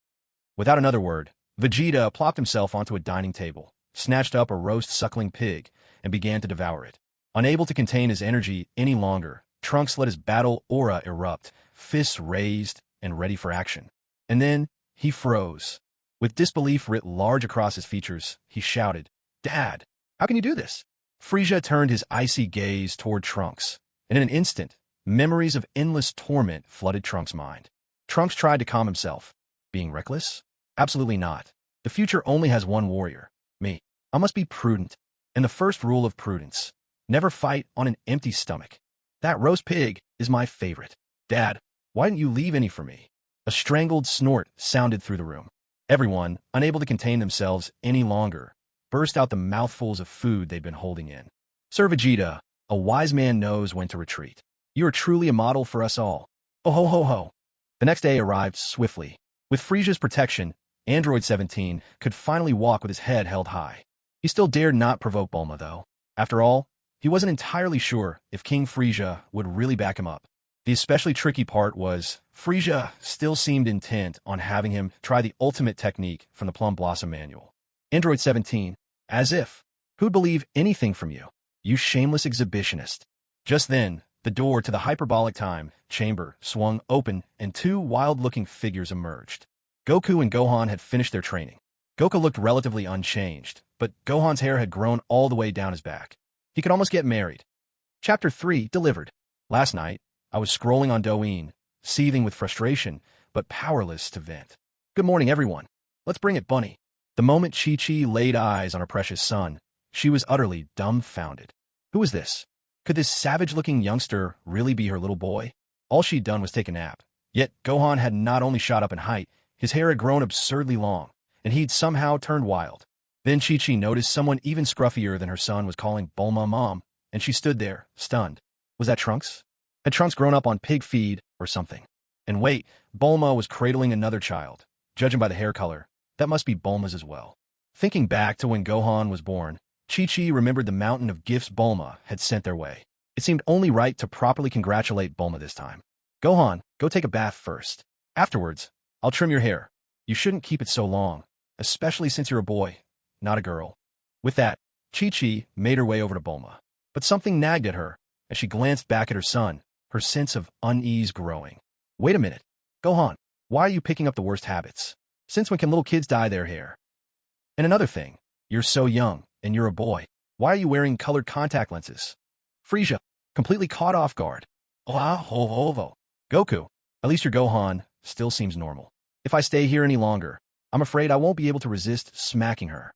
Without another word, Vegeta plopped himself onto a dining table, snatched up a roast suckling pig, and began to devour it. Unable to contain his energy any longer, Trunks let his battle aura erupt, fists raised and ready for action. And then, he froze. With disbelief writ large across his features, he shouted, "Dad, how can you do this?" Frieza turned his icy gaze toward Trunks, and in an instant, memories of endless torment flooded Trunks' mind. Trunks tried to calm himself. Being reckless? Absolutely not. The future only has one warrior, me. I must be prudent. And the first rule of prudence: never fight on an empty stomach. That roast pig is my favorite. Dad, why didn't you leave any for me? A strangled snort sounded through the room. Everyone, unable to contain themselves any longer, burst out the mouthfuls of food they'd been holding in. Sir Vegeta, a wise man knows when to retreat. You are truly a model for us all. Oh ho ho ho. The next day arrived swiftly. With Frieza's protection, Android 17 could finally walk with his head held high. He still dared not provoke Bulma, though. After all, he wasn't entirely sure if King Frieza would really back him up. The especially tricky part was, Frieza still seemed intent on having him try the ultimate technique from the Plum Blossom Manual. Android 17, as if. Who'd believe anything from you? You shameless exhibitionist. Just then, the door to the hyperbolic time chamber swung open and 2 wild-looking figures emerged. Goku and Gohan had finished their training. Goku looked relatively unchanged, but Gohan's hair had grown all the way down his back. He could almost get married. Chapter 3 delivered. Last night, I was scrolling on Douyin, seething with frustration, but powerless to vent. Good morning, everyone. Let's bring it, Bunny. The moment Chi-Chi laid eyes on her precious son, she was utterly dumbfounded. Who was this? Could this savage-looking youngster really be her little boy? All she'd done was take a nap. Yet Gohan had not only shot up in height, his hair had grown absurdly long, and he'd somehow turned wild. Then Chi-Chi noticed someone even scruffier than her son was calling Bulma Mom, and she stood there, stunned. Was that Trunks? Had Trunks grown up on pig feed or something? And wait, Bulma was cradling another child. Judging by the hair color, that must be Bulma's as well. Thinking back to when Gohan was born, Chi-Chi remembered the mountain of gifts Bulma had sent their way. It seemed only right to properly congratulate Bulma this time. Gohan, go take a bath first. Afterwards, I'll trim your hair. You shouldn't keep it so long, especially since you're a boy, not a girl. With that, Chi-Chi made her way over to Bulma. But something nagged at her as she glanced back at her son, her sense of unease growing. Wait a minute. Gohan, why are you picking up the worst habits? Since when can little kids dye their hair? And another thing, you're so young, and you're a boy. Why are you wearing colored contact lenses? Frieza, completely caught off guard. Goku, at least your Gohan still seems normal. If I stay here any longer, I'm afraid I won't be able to resist smacking her.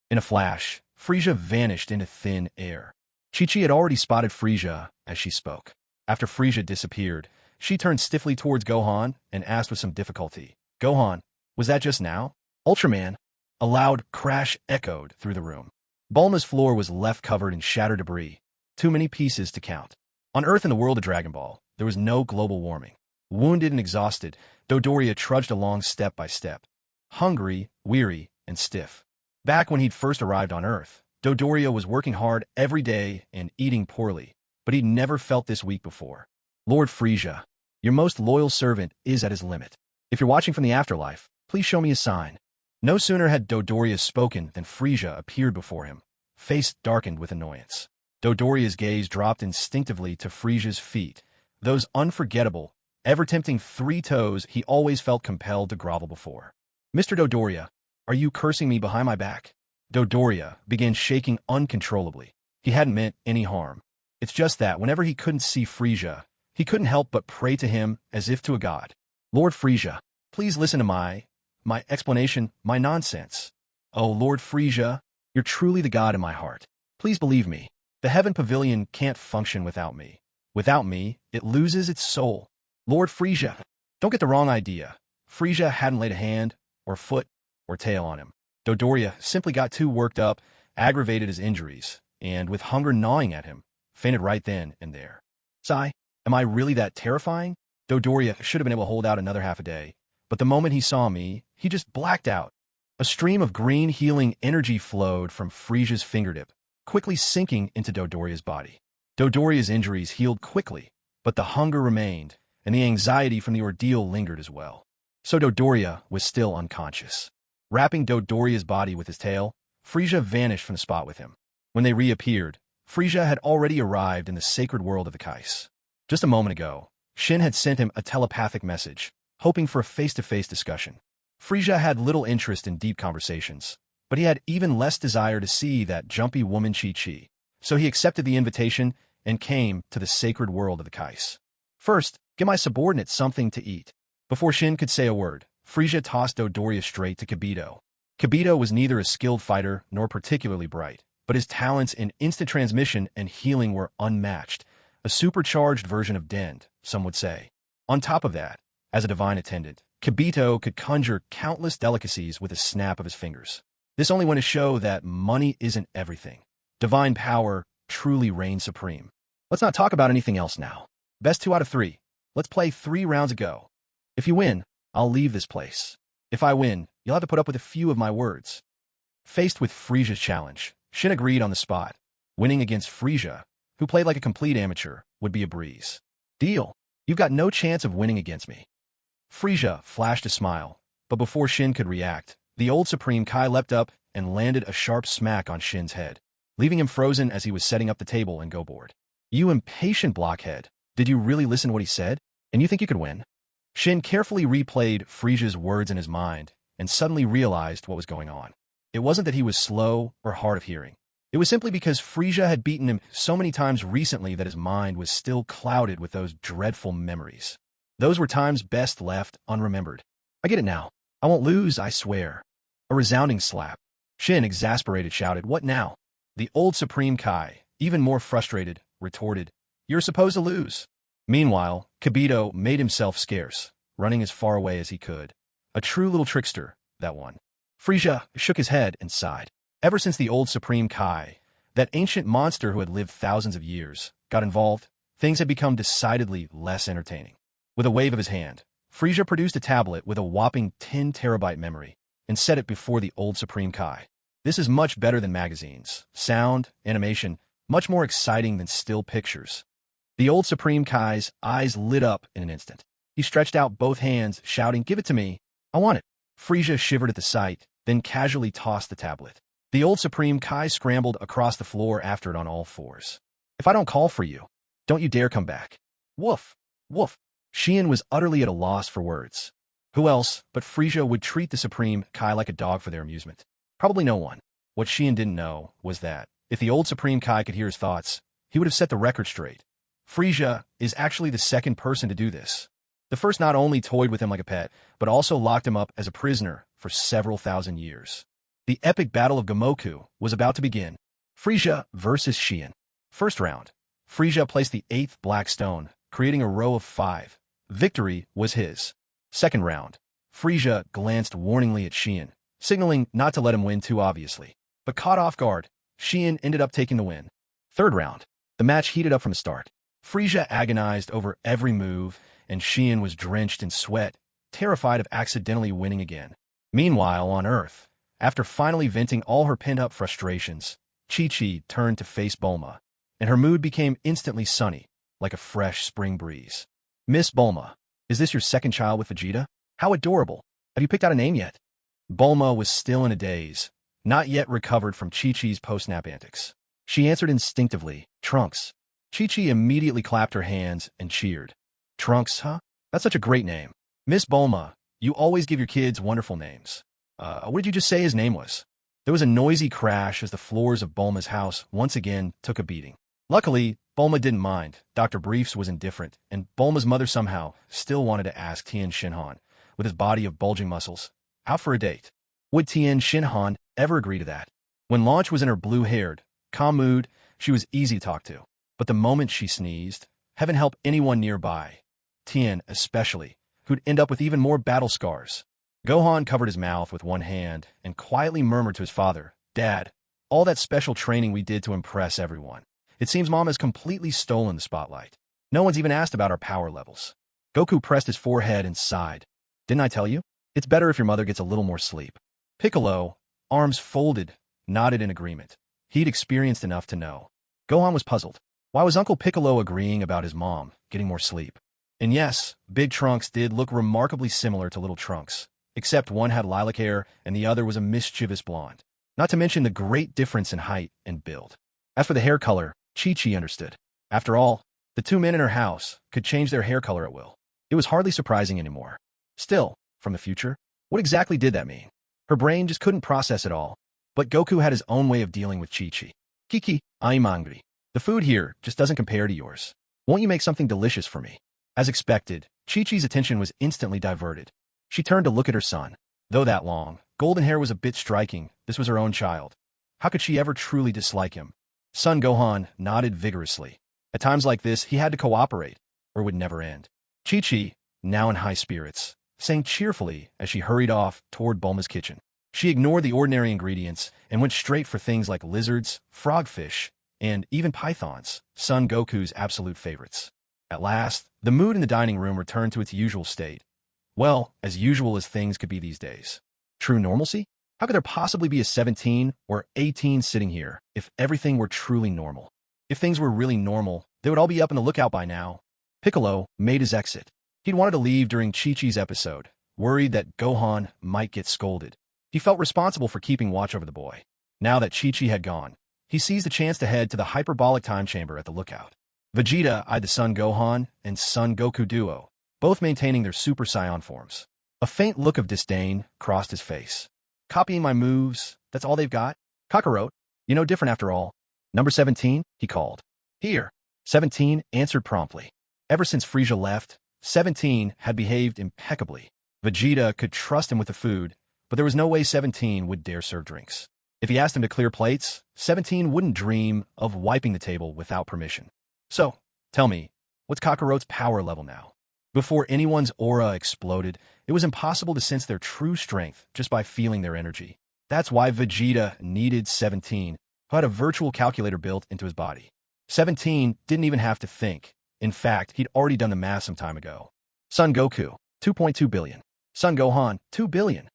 In a flash, Frieza vanished into thin air. Chi-Chi had already spotted Frieza as she spoke. After Frieza disappeared, she turned stiffly towards Gohan and asked with some difficulty, Gohan, was that just now? Ultraman! A loud crash echoed through the room. Bulma's floor was left covered in shattered debris, too many pieces to count. On Earth in the world of Dragon Ball, there was no global warming. Wounded and exhausted, Dodoria trudged along step by step, hungry, weary, and stiff. Back when he'd first arrived on Earth, Dodoria was working hard every day and eating poorly, but he'd never felt this weak before. Lord Frieza, your most loyal servant is at his limit. If you're watching from the afterlife, please show me a sign. No sooner had Dodoria spoken than Frieza appeared before him, face darkened with annoyance. Dodoria's gaze dropped instinctively to Frieza's feet, those unforgettable, ever-tempting 3 toes he always felt compelled to grovel before. "Mr. Dodoria, are you cursing me behind my back?" Dodoria began shaking uncontrollably. He hadn't meant any harm. It's just that whenever he couldn't see Frieza, he couldn't help but pray to him as if to a god. "Lord Frieza, please listen to my explanation, my nonsense. Oh, Lord Frieza, you're truly the god in my heart. Please believe me. The Heaven Pavilion can't function without me. Without me, it loses its soul. Lord Frieza." Don't get the wrong idea. Frieza hadn't laid a hand, or foot, or tail on him. Dodoria simply got too worked up, aggravated his injuries, and with hunger gnawing at him, fainted right then and there. Sigh, am I really that terrifying? Dodoria should have been able to hold out another half a day, but the moment he saw me, he just blacked out. A stream of green healing energy flowed from Frieza's fingertip, quickly sinking into Dodoria's body. Dodoria's injuries healed quickly, but the hunger remained, and the anxiety from the ordeal lingered as well. So Dodoria was still unconscious. Wrapping Dodoria's body with his tail, Frieza vanished from the spot with him. When they reappeared, Frieza had already arrived in the sacred world of the Kais. Just a moment ago, Shin had sent him a telepathic message, hoping for a face-to-face discussion. Frieza had little interest in deep conversations, but he had even less desire to see that jumpy woman Chi-Chi. So he accepted the invitation and came to the sacred world of the Kais. "First, give my subordinate something to eat." Before Shin could say a word, Frieza tossed Dodoria straight to Kibito. Kibito was neither a skilled fighter nor particularly bright, but his talents in instant transmission and healing were unmatched, a supercharged version of Dend, some would say. On top of that, as a divine attendant, Kibito could conjure countless delicacies with a snap of his fingers. This only went to show that money isn't everything. Divine power truly reigns supreme. Let's not talk about anything else now. Best 2 out of 3. Let's play 3 rounds ago. If you win, I'll leave this place. If I win, you'll have to put up with a few of my words. Faced with Frieza's challenge, Shin agreed on the spot. Winning against Frieza, who played like a complete amateur, would be a breeze. "Deal. You've got no chance of winning against me." Frieza flashed a smile, but before Shin could react, the old Supreme Kai leapt up and landed a sharp smack on Shin's head, leaving him frozen as he was setting up the table and go board. "You impatient blockhead. Did you really listen to what he said? And you think you could win?" Shin carefully replayed Frieza's words in his mind and suddenly realized what was going on. It wasn't that he was slow or hard of hearing. It was simply because Frieza had beaten him so many times recently that his mind was still clouded with those dreadful memories. Those were times best left unremembered. "I get it now. I won't lose, I swear." A resounding slap. Shin, exasperated, shouted, "What now?" The old Supreme Kai, even more frustrated, retorted, "You're supposed to lose." Meanwhile, Kibito made himself scarce, running as far away as he could. A true little trickster, that one. Frieza shook his head and sighed. Ever since the old Supreme Kai, that ancient monster who had lived thousands of years, got involved, things had become decidedly less entertaining. With a wave of his hand, Frieza produced a tablet with a whopping 10 terabyte memory and set it before the old Supreme Kai. This is much better than magazines. Sound, animation, much more exciting than still pictures. The old Supreme Kai's eyes lit up in an instant. He stretched out both hands, shouting, "Give it to me. I want it." Frieza shivered at the sight, then casually tossed the tablet. The old Supreme Kai scrambled across the floor after it on all fours. "If I don't call for you, don't you dare come back." Woof, woof. Xian was utterly at a loss for words. Who else but Frieza would treat the Supreme Kai like a dog for their amusement? Probably no one. What Xian didn't know was that, if the old Supreme Kai could hear his thoughts, he would have set the record straight. Frieza is actually the second person to do this. The first not only toyed with him like a pet, but also locked him up as a prisoner for several thousand years. The epic battle of Gomoku was about to begin. Frieza versus Xian. First round. Frieza placed the 8th black stone, creating a row of 5. Victory was his. Second round. Frieza glanced warningly at Xian, signaling not to let him win too obviously. But caught off guard, Xian ended up taking the win. Third round. The match heated up from the start. Frieza agonized over every move, and Xian was drenched in sweat, terrified of accidentally winning again. Meanwhile, on Earth, after finally venting all her pent-up frustrations, Chi-Chi turned to face Bulma, and her mood became instantly sunny, like a fresh spring breeze. "Miss Bulma, is this your second child with Vegeta? How adorable. Have you picked out a name yet?" Bulma was still in a daze, not yet recovered from Chi-Chi's post-nap antics. She answered instinctively, Trunks. Chi-Chi immediately clapped her hands and cheered. Trunks, huh? That's such a great name. Miss Bulma, you always give your kids wonderful names. What did you just say his name was? There was a noisy crash as the floors of Bulma's house once again took a beating. Luckily, Bulma didn't mind. Dr. Briefs was indifferent, and Bulma's mother somehow still wanted to ask Tien Shinhan, with his body of bulging muscles, out for a date. Would Tien Shinhan ever agree to that? When Launch was in her blue-haired, calm mood, she was easy to talk to. But the moment she sneezed, heaven help anyone nearby, Tien especially, who'd end up with even more battle scars. Gohan covered his mouth with one hand and quietly murmured to his father, Dad, all that special training we did to impress everyone. It seems Mom has completely stolen the spotlight. No one's even asked about our power levels. Goku pressed his forehead and sighed. Didn't I tell you? It's better if your mother gets a little more sleep. Piccolo, arms folded, nodded in agreement. He'd experienced enough to know. Gohan was puzzled. Why was Uncle Piccolo agreeing about his mom getting more sleep? And yes, Big Trunks did look remarkably similar to Little Trunks, except one had lilac hair and the other was a mischievous blonde. Not to mention the great difference in height and build. As for the hair color, Chi-Chi understood. After all, the two men in her house could change their hair color at will. It was hardly surprising anymore. Still, from the future, what exactly did that mean? Her brain just couldn't process it all. But Goku had his own way of dealing with Chi-Chi. Kiki, I'm hungry. The food here just doesn't compare to yours. Won't you make something delicious for me? As expected, Chi-Chi's attention was instantly diverted. She turned to look at her son. Though that long, golden hair was a bit striking, this was her own child. How could she ever truly dislike him? Son Gohan nodded vigorously. At times like this, he had to cooperate, or it would never end. Chi-Chi, now in high spirits, sang cheerfully as she hurried off toward Bulma's kitchen. She ignored the ordinary ingredients and went straight for things like lizards, frogfish, and even pythons, Son Goku's absolute favorites. At last, the mood in the dining room returned to its usual state. Well, as usual as things could be these days. True normalcy? How could there possibly be a 17 or 18 sitting here if everything were truly normal? If things were really normal, they would all be up in the lookout by now. Piccolo made his exit. He'd wanted to leave during Chi-Chi's episode, worried that Gohan might get scolded. He felt responsible for keeping watch over the boy. Now that Chi-Chi had gone, he seized the chance to head to the hyperbolic time chamber at the lookout. Vegeta eyed the Son Gohan and Son Goku duo, both maintaining their Super Saiyan forms. A faint look of disdain crossed his face. Copying my moves, that's all they've got? Kakarot, you know different after all. Number 17, he called. Here. 17 answered promptly. Ever since Frieza left, 17 had behaved impeccably. Vegeta could trust him with the food, but there was no way 17 would dare serve drinks. If he asked him to clear plates, 17 wouldn't dream of wiping the table without permission. So, tell me, what's Kakarot's power level now? Before anyone's aura exploded, it was impossible to sense their true strength just by feeling their energy. That's why Vegeta needed 17, who had a virtual calculator built into his body. 17 didn't even have to think. In fact, he'd already done the math some time ago. Son Goku, 2.2 billion. Son Gohan, 2 billion.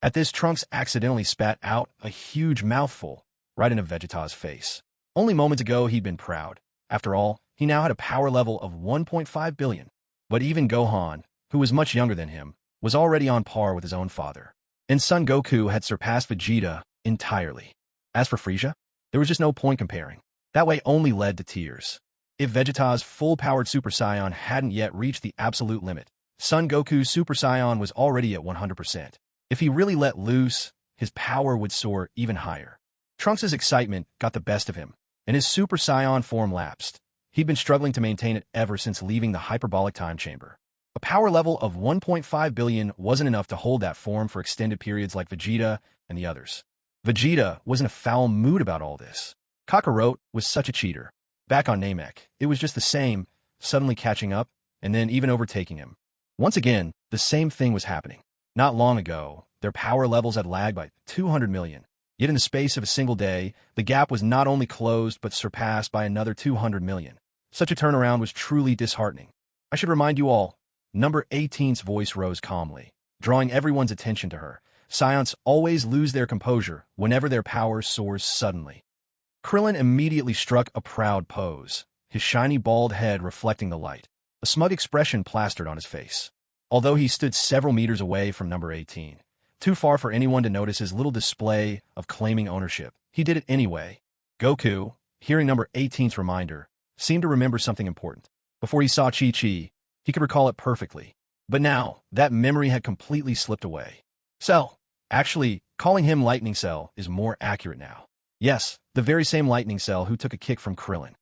At this, Trunks accidentally spat out a huge mouthful right into Vegeta's face. Only moments ago, he'd been proud. After all, he now had a power level of 1.5 billion. But even Gohan, who was much younger than him, was already on par with his own father. And Son Goku had surpassed Vegeta entirely. As for Frieza, there was just no point comparing. That way only led to tears. If Vegeta's full-powered Super Saiyan hadn't yet reached the absolute limit, Son Goku's Super Saiyan was already at 100%. If he really let loose, his power would soar even higher. Trunks' excitement got the best of him, and his Super Saiyan form lapsed. He'd been struggling to maintain it ever since leaving the hyperbolic time chamber. A power level of 1.5 billion wasn't enough to hold that form for extended periods like Vegeta and the others. Vegeta was in a foul mood about all this. Kakarot was such a cheater. Back on Namek, it was just the same, suddenly catching up, and then even overtaking him. Once again, the same thing was happening. Not long ago, their power levels had lagged by 200 million. Yet in the space of a single day, the gap was not only closed but surpassed by another 200 million. Such a turnaround was truly disheartening. I should remind you all, number 18's voice rose calmly, drawing everyone's attention to her. Scions always lose their composure whenever their power soars suddenly. Krillin immediately struck a proud pose, his shiny bald head reflecting the light. A smug expression plastered on his face. Although he stood several meters away from number 18, too far for anyone to notice his little display of claiming ownership, he did it anyway. Goku, hearing number 18's reminder, seemed to remember something important. Before he saw Chi-Chi, he could recall it perfectly. But now, that memory had completely slipped away. Cell. Actually, calling him Lightning Cell is more accurate now. Yes, the very same Lightning Cell who took a kick from Krillin.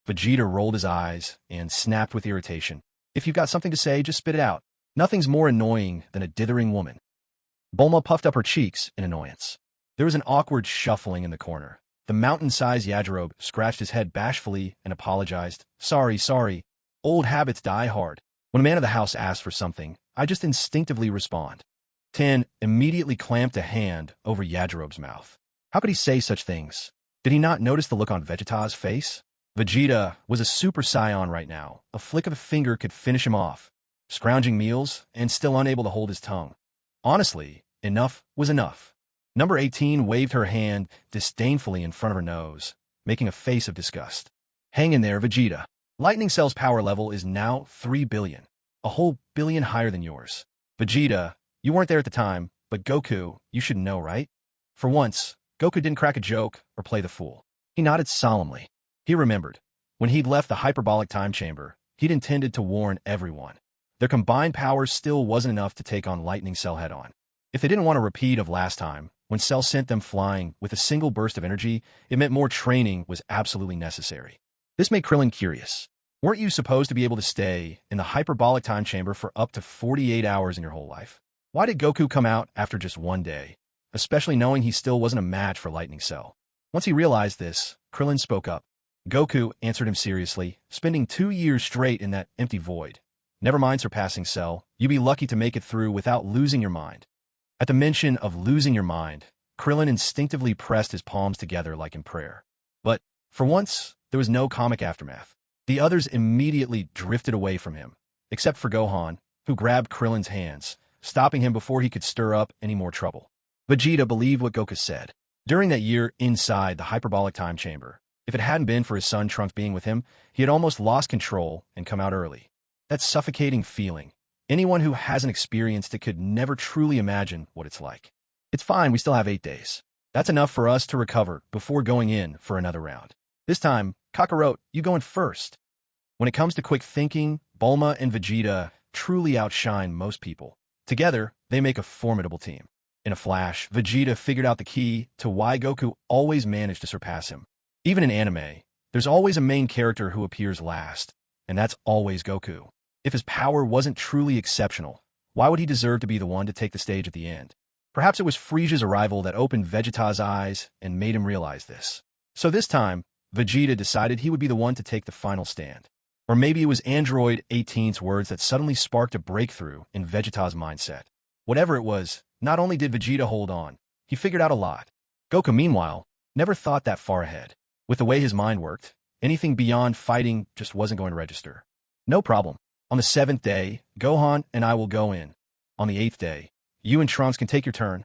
Vegeta rolled his eyes and snapped with irritation. If you've got something to say, just spit it out. Nothing's more annoying than a dithering woman. Bulma puffed up her cheeks in annoyance. There was an awkward shuffling in the corner. The mountain-sized Yardrat scratched his head bashfully and apologized. Sorry. Old habits die hard. When a man of the house asks for something, I just instinctively respond. 10 immediately clamped a hand over Yardrat's mouth. How could he say such things? Did he not notice the look on Vegeta's face? Vegeta was a Super Saiyan right now. A flick of a finger could finish him off. Scrounging meals and still unable to hold his tongue. Honestly, enough was enough. Number 18 waved her hand disdainfully in front of her nose, making a face of disgust. Hang in there, Vegeta. Lightning Cell's power level is now 3 billion. A whole billion higher than yours. Vegeta, you weren't there at the time, but Goku, you should know, right? For once, Goku didn't crack a joke or play the fool. He nodded solemnly. He remembered. When he'd left the hyperbolic time chamber, he'd intended to warn everyone. Their combined power still wasn't enough to take on Lightning Cell head-on. If they didn't want a repeat of last time, when Cell sent them flying with a single burst of energy, it meant more training was absolutely necessary. This made Krillin curious. Weren't you supposed to be able to stay in the hyperbolic time chamber for up to 48 hours in your whole life? Why did Goku come out after just one day, especially knowing he still wasn't a match for Lightning Cell? Once he realized this, Krillin spoke up. Goku answered him seriously, spending 2 years straight in that empty void. Never mind surpassing Cell, you'd be lucky to make it through without losing your mind. At the mention of losing your mind, Krillin instinctively pressed his palms together like in prayer. But, for once, there was no comic aftermath. The others immediately drifted away from him, except for Gohan, who grabbed Krillin's hands, stopping him before he could stir up any more trouble. Vegeta believed what Goku said. During that year inside the hyperbolic time chamber, if it hadn't been for his son Trunks being with him, he had almost lost control and come out early. That suffocating feeling. Anyone who hasn't experienced it could never truly imagine what it's like. It's fine, we still have 8 days. That's enough for us to recover before going in for another round. This time, Kakarot, you go in first. When it comes to quick thinking, Bulma and Vegeta truly outshine most people. Together, they make a formidable team. In a flash, Vegeta figured out the key to why Goku always managed to surpass him. Even in anime, there's always a main character who appears last, and that's always Goku. If his power wasn't truly exceptional, why would he deserve to be the one to take the stage at the end? Perhaps it was Frieza's arrival that opened Vegeta's eyes and made him realize this. So this time, Vegeta decided he would be the one to take the final stand. Or maybe it was Android 18's words that suddenly sparked a breakthrough in Vegeta's mindset. Whatever it was, not only did Vegeta hold on, he figured out a lot. Goku, meanwhile, never thought that far ahead. With the way his mind worked, anything beyond fighting just wasn't going to register. No problem. On the 7th day, Gohan and I will go in. On the 8th day, you and Trunks can take your turn.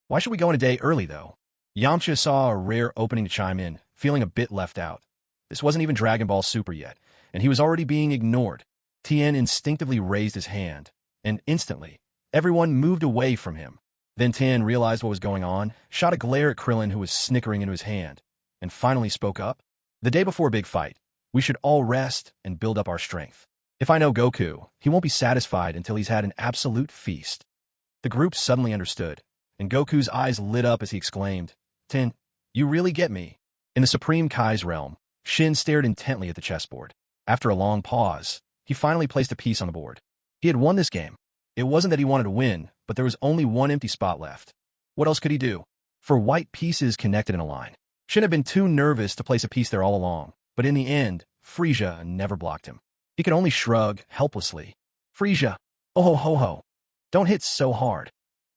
Why should we go in a day early, though? Yamcha saw a rare opening to chime in, feeling a bit left out. This wasn't even Dragon Ball Super yet, and he was already being ignored. Tien instinctively raised his hand, and instantly, everyone moved away from him. Then Tien realized what was going on, shot a glare at Krillin who was snickering into his hand, and finally spoke up. The day before a big fight, we should all rest and build up our strength. If I know Goku, he won't be satisfied until he's had an absolute feast. The group suddenly understood, and Goku's eyes lit up as he exclaimed, Tien, you really get me. In the Supreme Kai's realm, Shin stared intently at the chessboard. After a long pause, he finally placed a piece on the board. He had won this game. It wasn't that he wanted to win, but there was only one empty spot left. What else could he do? 4 white pieces connected in a line. Shin had been too nervous to place a piece there all along, but in the end, Frieza never blocked him. He could only shrug helplessly. Frieza, oh ho ho ho. Don't hit so hard.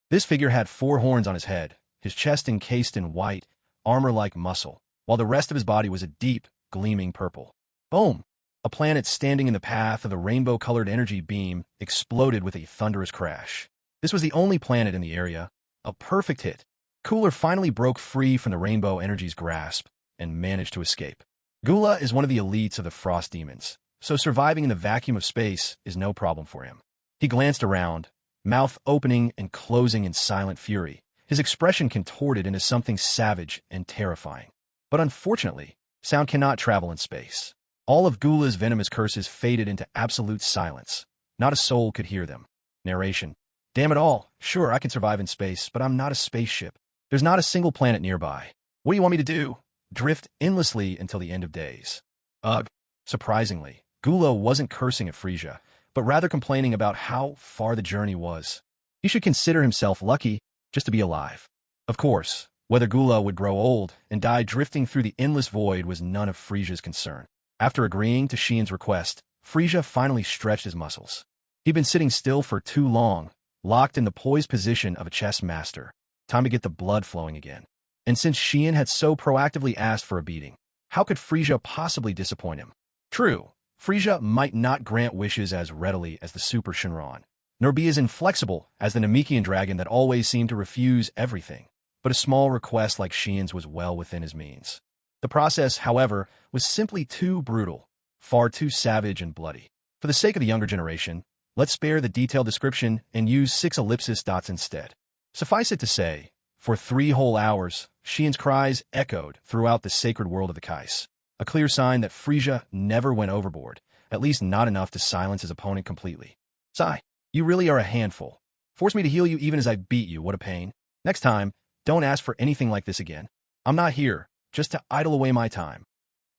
This figure had 4 horns on his head, his chest encased in white, armor-like muscle, while the rest of his body was a deep, gleaming purple. Boom! A planet standing in the path of the rainbow-colored energy beam exploded with a thunderous crash. This was the only planet in the area. A perfect hit. Cooler finally broke free from the rainbow energy's grasp and managed to escape. Gula is one of the elites of the Frost Demons, so surviving in the vacuum of space is no problem for him. He glanced around, mouth opening and closing in silent fury, his expression contorted into something savage and terrifying. But unfortunately, Sound cannot travel in space. All of Gula's venomous curses faded into absolute silence. Not a soul could hear them. Narration. Damn it all. Sure, I can survive in space, but I'm not a spaceship. There's not a single planet nearby. What do you want me to do? Drift endlessly until the end of days. Ugh. Surprisingly, Gula wasn't cursing at Frieza, but rather complaining about how far the journey was. He should consider himself lucky just to be alive. Of course, whether Gula would grow old and die drifting through the endless void was none of Frieza's concern. After agreeing to Xian's request, Frieza finally stretched his muscles. He'd been sitting still for too long, locked in the poised position of a chess master. Time to get the blood flowing again. And since Xian had so proactively asked for a beating, how could Frieza possibly disappoint him? True, Frieza might not grant wishes as readily as the Super Shenron, nor be as inflexible as the Namekian dragon that always seemed to refuse everything, but a small request like Xian's was well within his means. The process, however, was simply too brutal, far too savage and bloody. For the sake of the younger generation, let's spare the detailed description and use 6 ellipsis dots instead. Suffice it to say, for 3 whole hours, Xian's cries echoed throughout the sacred world of the Kais, a clear sign that Frieza never went overboard, at least not enough to silence his opponent completely. Sigh, you really are a handful. Force me to heal you even as I beat you, what a pain. Next time, don't ask for anything like this again. I'm not here, just to idle away my time.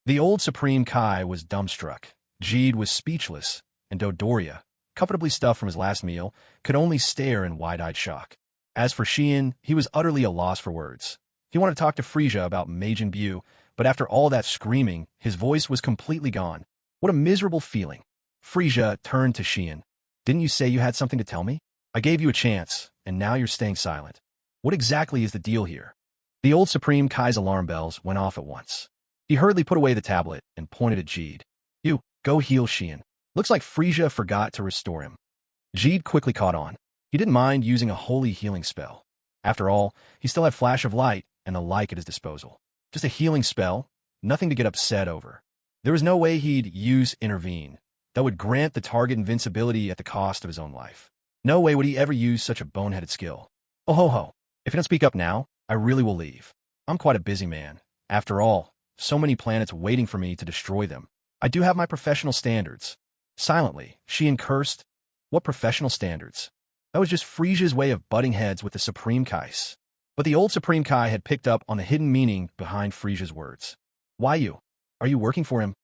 The old Supreme Kai was dumbstruck. Jeed was speechless, and Dodoria, comfortably stuffed from his last meal, could only stare in wide-eyed shock. As for Xian, he was utterly a loss for words. He wanted to talk to Frieza about Majin Buu, but after all that screaming, his voice was completely gone. What a miserable feeling. Frieza turned to Xian. Didn't you say you had something to tell me? I gave you a chance, and now you're staying silent. What exactly is the deal here? The old Supreme Kai's alarm bells went off at once. He hurriedly put away the tablet and pointed at Jeed. You, go heal Xian. Looks like Frieza forgot to restore him. Jeed quickly caught on. He didn't mind using a holy healing spell. After all, he still had Flash of Light and the like at his disposal. Just a healing spell, nothing to get upset over. There was no way he'd use Intervene that would grant the target invincibility at the cost of his own life. No way would he ever use such a boneheaded skill. Oh ho ho, if you don't speak up now, I really will leave. I'm quite a busy man. After all, so many planets waiting for me to destroy them. I do have my professional standards. Silently, Xian cursed. What professional standards? That was just Frieza's way of butting heads with the Supreme Kais. But the old Supreme Kai had picked up on the hidden meaning behind Frieza's words. Why you? Are you working for him?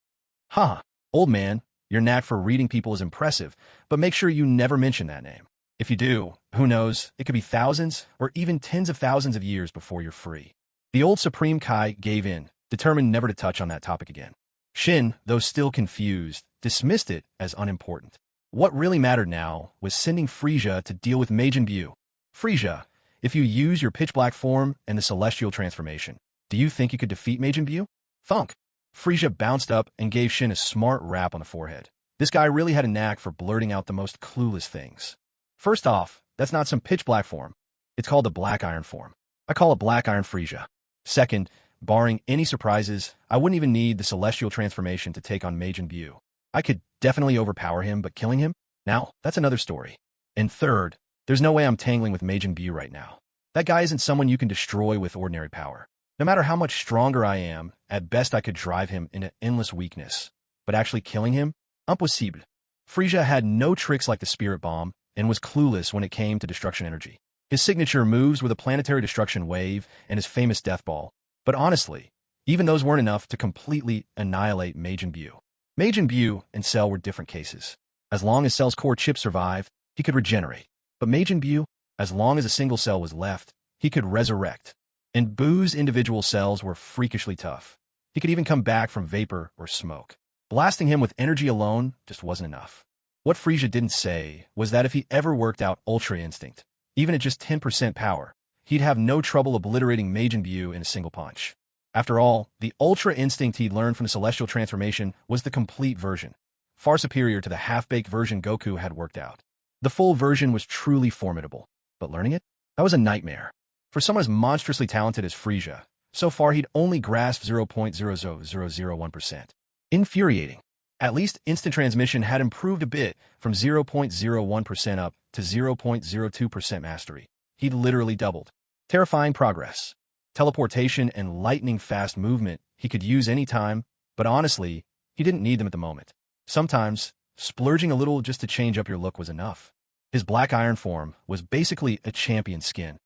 Ha! Old man, your knack for reading people is impressive, but make sure you never mention that name. If you do, who knows, it could be thousands or even tens of thousands of years before you're free. The old Supreme Kai gave in, determined never to touch on that topic again. Shin, though still confused, dismissed it as unimportant. What really mattered now was sending Frieza to deal with Majin Buu. Frieza, if you use your pitch-black form and the celestial transformation, do you think you could defeat Majin Buu? Thunk! Frieza bounced up and gave Shin a smart rap on the forehead. This guy really had a knack for blurting out the most clueless things. First off, that's not some pitch-black form. It's called the Black Iron form. I call it Black Iron Frieza. Second, barring any surprises, I wouldn't even need the celestial transformation to take on Majin Buu. I could definitely overpower him, but killing him? Now, that's another story. And third, there's no way I'm tangling with Majin Buu right now. That guy isn't someone you can destroy with ordinary power. No matter how much stronger I am, at best I could drive him into endless weakness. But actually killing him? Impossible. Frieza had no tricks like the Spirit Bomb, and was clueless when it came to destruction energy. His signature moves were the planetary destruction wave and his famous death ball. But honestly, even those weren't enough to completely annihilate Majin Buu. Majin Buu and Cell were different cases. As long as Cell's core chip survived, he could regenerate. But Majin Buu, as long as a single cell was left, he could resurrect. And Buu's individual cells were freakishly tough. He could even come back from vapor or smoke. Blasting him with energy alone just wasn't enough. What Frieza didn't say was that if he ever worked out Ultra Instinct, even at just 10% power, he'd have no trouble obliterating Majin Buu in a single punch. After all, the Ultra Instinct he'd learned from the Celestial Transformation was the complete version, far superior to the half-baked version Goku had worked out. The full version was truly formidable, but learning it? That was a nightmare. For someone as monstrously talented as Frieza, so far he'd only grasped 0.00001%. Infuriating. At least instant transmission had improved a bit from 0.01% up to 0.02% mastery. He'd literally doubled. Terrifying progress. teleportation and lightning-fast movement he could use anytime, but honestly, he didn't need them at the moment. Sometimes, splurging a little just to change up your look was enough. His black iron form was basically a champion skin.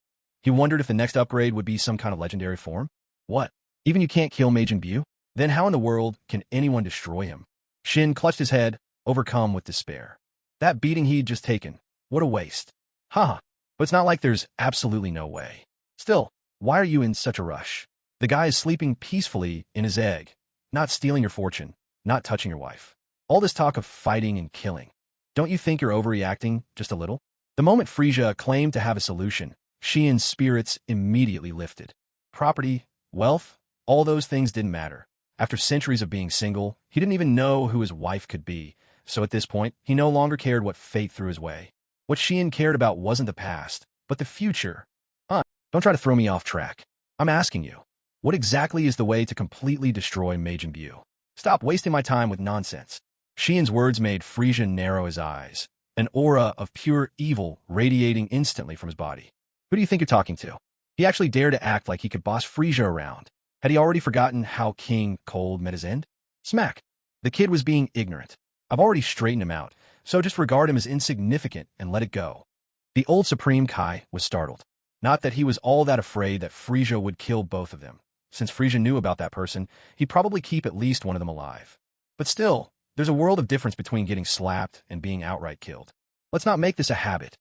He wondered if the next upgrade would be some kind of legendary form. What? Even you can't kill Majin Buu? Then how in the world can anyone destroy him? Shin clutched his head, overcome with despair. That beating he'd just taken, what a waste. Haha, but it's not like there's absolutely no way. Still, why are you in such a rush? The guy is sleeping peacefully in his egg, not stealing your fortune, not touching your wife. All this talk of fighting and killing. Don't you think you're overreacting just a little? The moment Frieza claimed to have a solution, Shin's spirits immediately lifted. Property, wealth, all those things didn't matter. After centuries of being single, he didn't even know who his wife could be, so at this point, he no longer cared what fate threw his way. What Shin cared about wasn't the past, but the future. Don't try to throw me off track. I'm asking you, what exactly is the way to completely destroy Majin Buu? Stop wasting my time with nonsense. Shin's words made Frieza narrow his eyes, an aura of pure evil radiating instantly from his body. Who do you think you're talking to? He actually dared to act like he could boss Frieza around. Had he already forgotten how King Cold met his end? Smack. The kid was being ignorant. I've already straightened him out, so just regard him as insignificant and let it go. The old Supreme Kai was startled. Not that he was all that afraid that Frieza would kill both of them. Since Frieza knew about that person, he'd probably keep at least one of them alive. But still, there's a world of difference between getting slapped and being outright killed. Let's not make this a habit.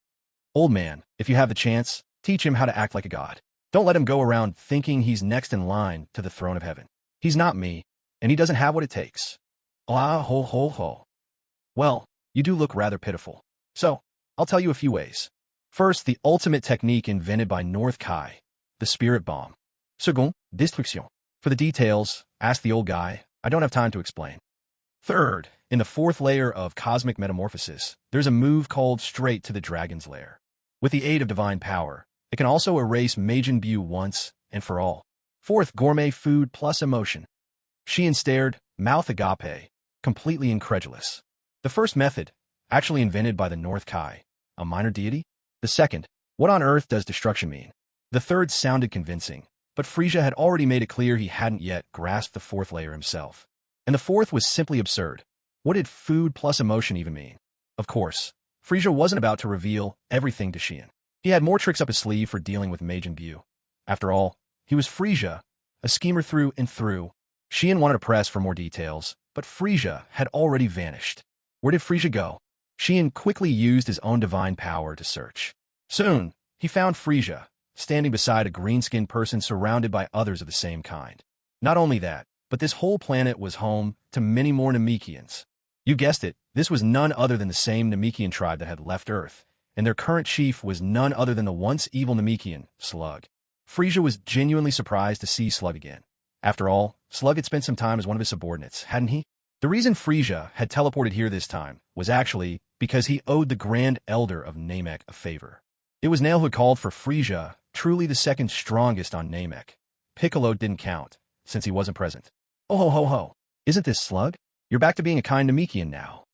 Old man, if you have the chance, teach him how to act like a god. Don't let him go around thinking he's next in line to the throne of heaven. He's not me, and he doesn't have what it takes. Ah ho ho ho. Well, you do look rather pitiful. So, I'll tell you a few ways. First, the ultimate technique invented by North Kai, the spirit bomb. Second, destruction. For the details, ask the old guy. I don't have time to explain. Third, in the fourth layer of cosmic metamorphosis, there's a move called Straight to the Dragon's Lair. With the aid of divine power, it can also erase Majin Buu once and for all. Fourth, gourmet food plus emotion. Shin stared, mouth agape, completely incredulous. The first method, actually invented by the North Kai, a minor deity? The second, what on earth does destruction mean? The third sounded convincing, but Frieza had already made it clear he hadn't yet grasped the fourth layer himself. And the fourth was simply absurd. What did food plus emotion even mean? Of course, Frieza wasn't about to reveal everything to Shin. He had more tricks up his sleeve for dealing with Majin Buu. After all, he was Frieza, a schemer through and through. Shin wanted to press for more details, but Frieza had already vanished. Where did Frieza go? Shin quickly used his own divine power to search. Soon, he found Frieza, standing beside a green-skinned person surrounded by others of the same kind. Not only that, but this whole planet was home to many more Namekians. You guessed it, this was none other than the same Namekian tribe that had left Earth, and their current chief was none other than the once evil Namekian, Slug. Frieza was genuinely surprised to see Slug again. After all, Slug had spent some time as one of his subordinates, hadn't he? The reason Frieza had teleported here this time was actually because he owed the Grand Elder of Namek a favor. It was Nail who called for Frieza, truly the second strongest on Namek. Piccolo didn't count, since he wasn't present. Oh ho ho ho, isn't this Slug? You're back to being a kind Namekian now.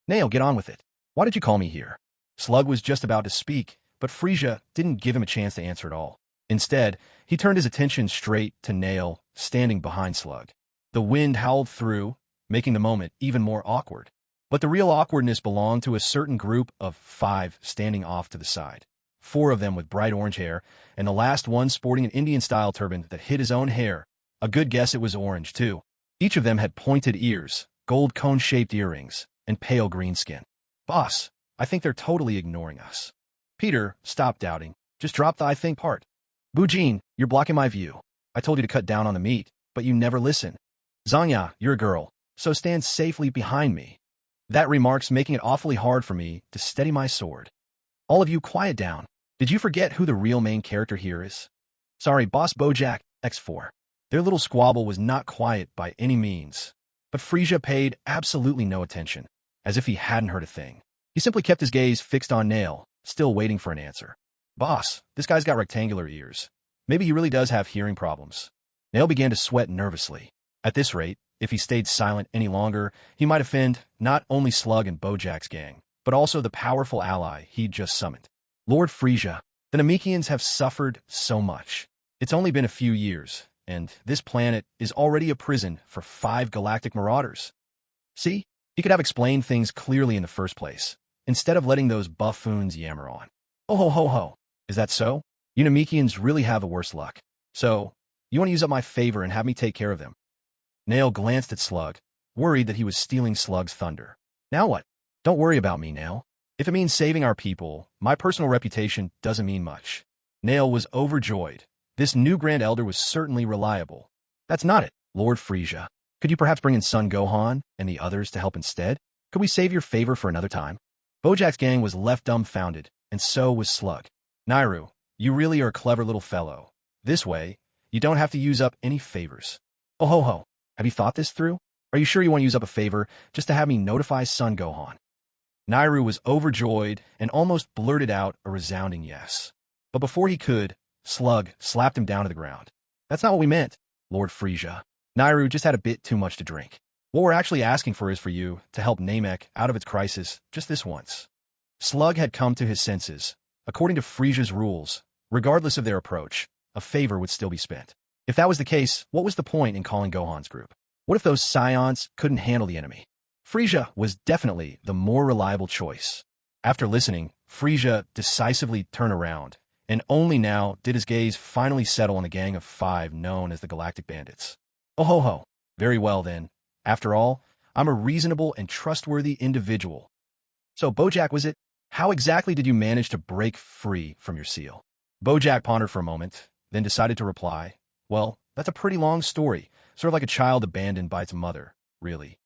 Nail, get on with it. Why did you call me here? Slug was just about to speak, but Frieza didn't give him a chance to answer at all. Instead, he turned his attention straight to Nail, standing behind Slug. The wind howled through, making the moment even more awkward. But the real awkwardness belonged to a certain group of 5 standing off to the side. 4 of them with bright orange hair, and the last one sporting an Indian-style turban that hid his own hair. A good guess it was orange, too. Each of them had pointed ears, gold cone-shaped earrings, and pale green skin. Boss, I think they're totally ignoring us. Peter, stop doubting. Just drop the I think part. Bujin, you're blocking my view. I told you to cut down on the meat, but you never listen. Zanya, you're a girl, so stand safely behind me. That remark's making it awfully hard for me to steady my sword. All of you quiet down. Did you forget who the real main character here is? Sorry, Boss Bojack, X4. Their little squabble was not quiet by any means. But Frieza paid absolutely no attention, as if he hadn't heard a thing. He simply kept his gaze fixed on Nail, still waiting for an answer. Boss, this guy's got rectangular ears. Maybe he really does have hearing problems. Nail began to sweat nervously. At this rate, if he stayed silent any longer, he might offend not only Slug and Bojack's gang, but also the powerful ally he'd just summoned. Lord Frieza, the Namekians have suffered so much. It's only been a few years, and this planet is already a prison for 5 galactic marauders. See? He could have explained things clearly in the first place, instead of letting those buffoons yammer on. Oh ho ho ho. Is that so? You Namekians really have the worst luck. So, you want to use up my favor and have me take care of them? Nail glanced at Slug, worried that he was stealing Slug's thunder. Now what? Don't worry about me, Nail. If it means saving our people, my personal reputation doesn't mean much. Nail was overjoyed. This new Grand Elder was certainly reliable. That's not it, Lord Frieza. Could you perhaps bring in Son Gohan and the others to help instead? Could we save your favor for another time? Bojack's gang was left dumbfounded, and so was Slug. Nairu, you really are a clever little fellow. This way, you don't have to use up any favors. Oh ho ho, have you thought this through? Are you sure you want to use up a favor just to have me notify Son Gohan? Nairu was overjoyed and almost blurted out a resounding yes. But before he could, Slug slapped him down to the ground. That's not what we meant, Lord Frieza. Nairu just had a bit too much to drink. What we're actually asking for is for you to help Namek out of its crisis just this once. Slug had come to his senses. According to Frieza's rules, regardless of their approach, a favor would still be spent. If that was the case, what was the point in calling Gohan's group? What if those scions couldn't handle the enemy? Frieza was definitely the more reliable choice. After listening, Frieza decisively turned around, and only now did his gaze finally settle on the gang of 5 known as the Galactic Bandits. Oh ho ho. Very well then. After all, I'm a reasonable and trustworthy individual. So Bojack was it? How exactly did you manage to break free from your seal? Bojack pondered for a moment, then decided to reply, well, that's a pretty long story, sort of like a child abandoned by its mother, really.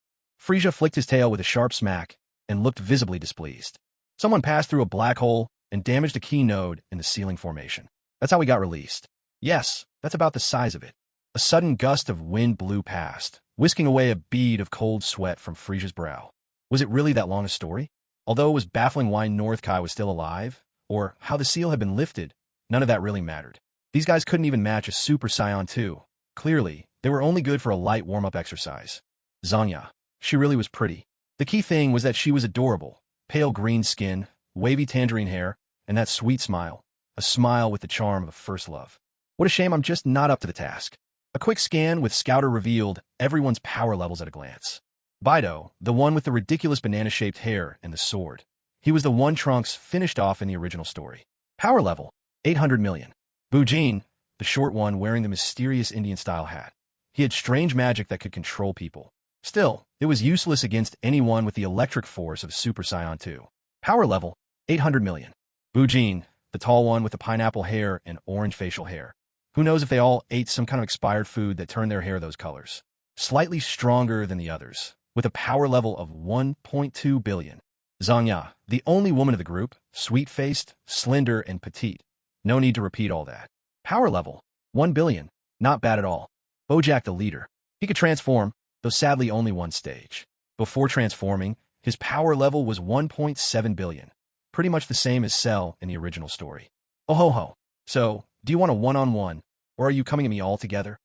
Frieza flicked his tail with a sharp smack and looked visibly displeased. Someone passed through a black hole and damaged a key node in the sealing formation. That's how we got released. Yes, that's about the size of it. A sudden gust of wind blew past, whisking away a bead of cold sweat from Frieza's brow. Was it really that long a story? Although it was baffling why Northkai was still alive, or how the seal had been lifted, none of that really mattered. These guys couldn't even match a Super Saiyan 2. Clearly, they were only good for a light warm-up exercise. Zanya. She really was pretty. The key thing was that she was adorable. Pale green skin, wavy tangerine hair, and that sweet smile. A smile with the charm of a first love. What a shame I'm just not up to the task. A quick scan with Scouter revealed everyone's power levels at a glance. Bido, the one with the ridiculous banana-shaped hair and the sword. He was the one Trunks finished off in the original story. Power level, 800 million. Bujin, the short one wearing the mysterious Indian-style hat. He had strange magic that could control people. Still, it was useless against anyone with the electric force of Super Saiyan 2. Power level, 800 million. Bujin, the tall one with the pineapple hair and orange facial hair. Who knows if they all ate some kind of expired food that turned their hair those colors. Slightly stronger than the others, with a power level of 1.2 billion. Zanya, the only woman of the group, sweet-faced, slender, and petite. No need to repeat all that. Power level, 1 billion. Not bad at all. Bojack the leader. He could transform, though sadly only one stage. Before transforming, his power level was 1.7 billion. Pretty much the same as Cell in the original story. Oh ho ho. So, do you want a one-on-one, or are you coming at me all together?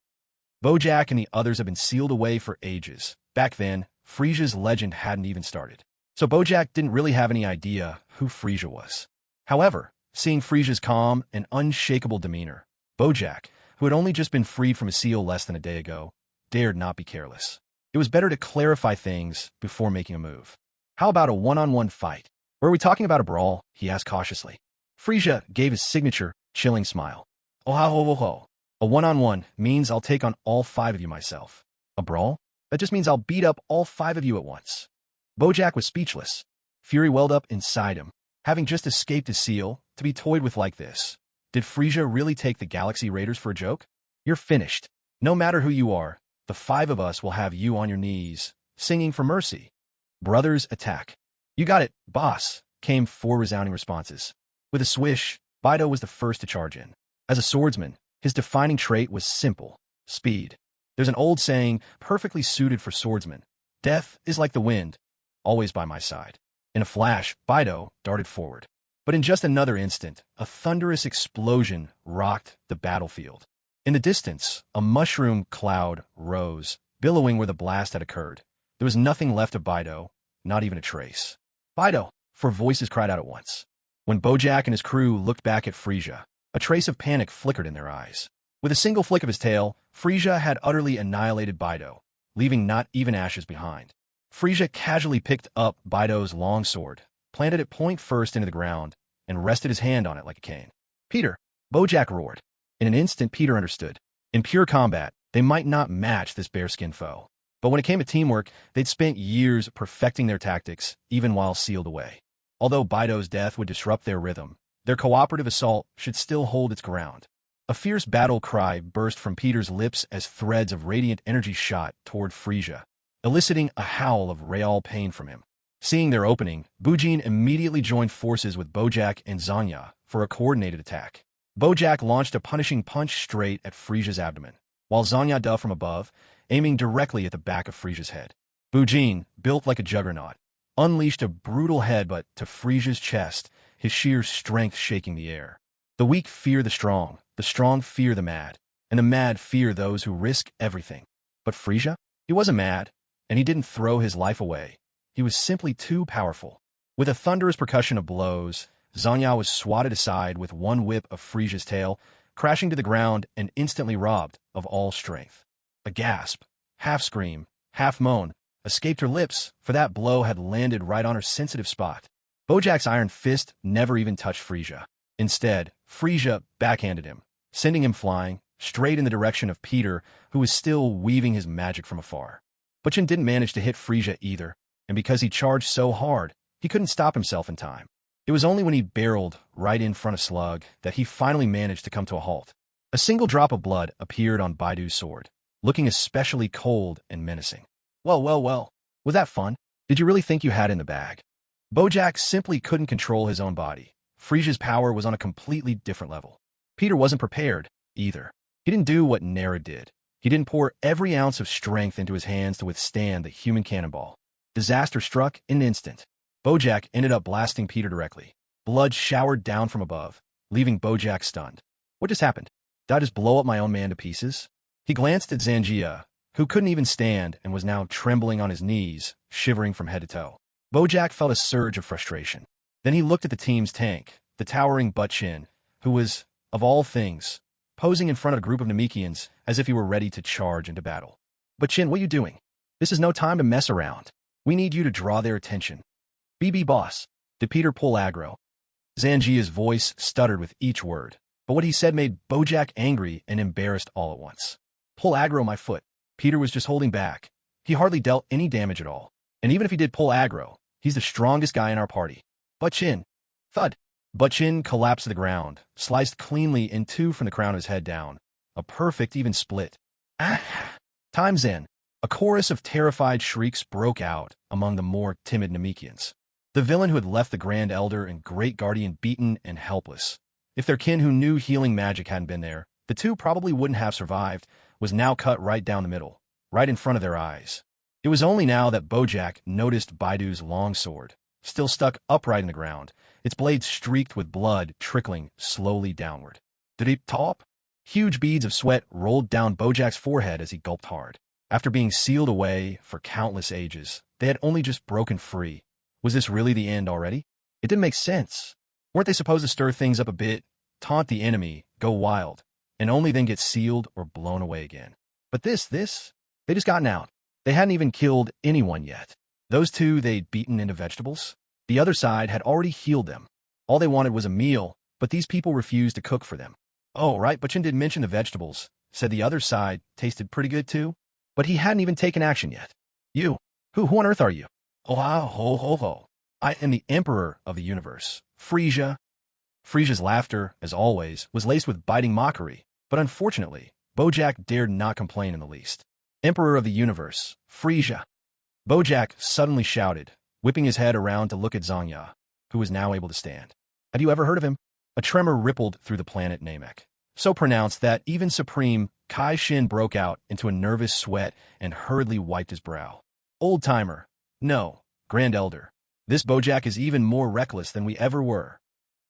Bojack and the others have been sealed away for ages. Back then, Frieza's legend hadn't even started. So Bojack didn't really have any idea who Frieza was. However, seeing Frieza's calm and unshakable demeanor, Bojack, who had only just been freed from a seal less than a day ago, dared not be careless. It was better to clarify things before making a move. How about a one-on-one fight? Or are we talking about a brawl? He asked cautiously. Frieza gave his signature, chilling smile. Oh ho ho ho ho. A one-on-one means I'll take on all 5 of you myself. A brawl? That just means I'll beat up all 5 of you at once. Bojack was speechless. Fury welled up inside him. Having just escaped his seal, to be toyed with like this. Did Frieza really take the Galaxy Raiders for a joke? You're finished. No matter who you are, the 5 of us will have you on your knees, singing for mercy. Brothers attack. You got it, boss, came 4 resounding responses. With a swish, Bido was the first to charge in. As a swordsman, his defining trait was simple, speed. There's an old saying, perfectly suited for swordsmen. Death is like the wind, always by my side. In a flash, Bido darted forward. But in just another instant, a thunderous explosion rocked the battlefield. In the distance, a mushroom cloud rose, billowing where the blast had occurred. There was nothing left of Bido, not even a trace. Bido! 4 voices cried out at once. When Bojack and his crew looked back at Frieza, a trace of panic flickered in their eyes. With a single flick of his tail, Frieza had utterly annihilated Bido, leaving not even ashes behind. Frieza casually picked up Bido's long sword, planted it point first into the ground, and rested his hand on it like a cane. Peter! Bojack roared. In an instant, Peter understood. In pure combat, they might not match this bearskin foe. But when it came to teamwork, they'd spent years perfecting their tactics, even while sealed away. Although Bido's death would disrupt their rhythm, their cooperative assault should still hold its ground. A fierce battle cry burst from Peter's lips as threads of radiant energy shot toward Frieza, eliciting a howl of real pain from him. Seeing their opening, Bujin immediately joined forces with Bojack and Zanya for a coordinated attack. Bojack launched a punishing punch straight at Frieza's abdomen, while Zanya dove from above, aiming directly at the back of Frieza's head. Bujin, built like a juggernaut, unleashed a brutal headbutt to Frieza's chest, his sheer strength shaking the air. The weak fear the strong fear the mad, and the mad fear those who risk everything. But Frieza? He wasn't mad, and he didn't throw his life away. He was simply too powerful. With a thunderous percussion of blows, Zanya was swatted aside with one whip of Frieza's tail, crashing to the ground and instantly robbed of all strength. A gasp, half scream, half moan, escaped her lips, for that blow had landed right on her sensitive spot. Bojack's iron fist never even touched Frieza. Instead, Frieza backhanded him, sending him flying, straight in the direction of Peter, who was still weaving his magic from afar. Butchin didn't manage to hit Frieza either, and because he charged so hard, he couldn't stop himself in time. It was only when he barreled right in front of Slug that he finally managed to come to a halt. A single drop of blood appeared on Baidu's sword, looking especially cold and menacing. Well, was that fun? Did you really think you had it in the bag? Bojack simply couldn't control his own body. Frieza's power was on a completely different level. Peter wasn't prepared, either. He didn't do what Nera did. He didn't pour every ounce of strength into his hands to withstand the human cannonball. Disaster struck in an instant. Bojack ended up blasting Peter directly. Blood showered down from above, leaving Bojack stunned. What just happened? Did I just blow up my own man to pieces? He glanced at Zangia, who couldn't even stand and was now trembling on his knees, shivering from head to toe. Bojack felt a surge of frustration. Then he looked at the team's tank, the towering Butchin, who was, of all things, posing in front of a group of Namekians as if he were ready to charge into battle. Butchin, what are you doing? This is no time to mess around. We need you to draw their attention. BB boss, did Peter pull aggro? Zangia's voice stuttered with each word, but what he said made Bojack angry and embarrassed all at once. Pull aggro my foot. Peter was just holding back. He hardly dealt any damage at all. And even if he did pull aggro, he's the strongest guy in our party. Butchin. Thud. Butchin collapsed to the ground, sliced cleanly in two from the crown of his head down. A perfect even split. Ah! Time's in. A chorus of terrified shrieks broke out among the more timid Namekians. The villain who had left the Grand Elder and Great Guardian beaten and helpless. If their kin who knew healing magic hadn't been there, the two probably wouldn't have survived, was now cut right down the middle, right in front of their eyes. It was only now that Bojack noticed Baidu's long sword, still stuck upright in the ground, its blade streaked with blood trickling slowly downward. Drip top? Huge beads of sweat rolled down Bojack's forehead as he gulped hard. After being sealed away for countless ages, they had only just broken free. Was this really the end already? It didn't make sense. Weren't they supposed to stir things up a bit, taunt the enemy, go wild, and only then get sealed or blown away again? But they just gotten out. They hadn't even killed anyone yet. Those two they'd beaten into vegetables. The other side had already healed them. All they wanted was a meal, but these people refused to cook for them. Oh, right, Butchin did mention the vegetables. Said the other side tasted pretty good too. But he hadn't even taken action yet. You? Who on earth are you? Oh, ho. I am the Emperor of the Universe. Frieza. Frieza's laughter, as always, was laced with biting mockery, but unfortunately, Bojack dared not complain in the least. Emperor of the Universe, Frieza. Bojack suddenly shouted, whipping his head around to look at Zanya, who was now able to stand. Have you ever heard of him? A tremor rippled through the planet Namek, so pronounced that even Supreme Kai Shin broke out into a nervous sweat and hurriedly wiped his brow. Old-timer. No, Grand Elder. This Bojack is even more reckless than we ever were.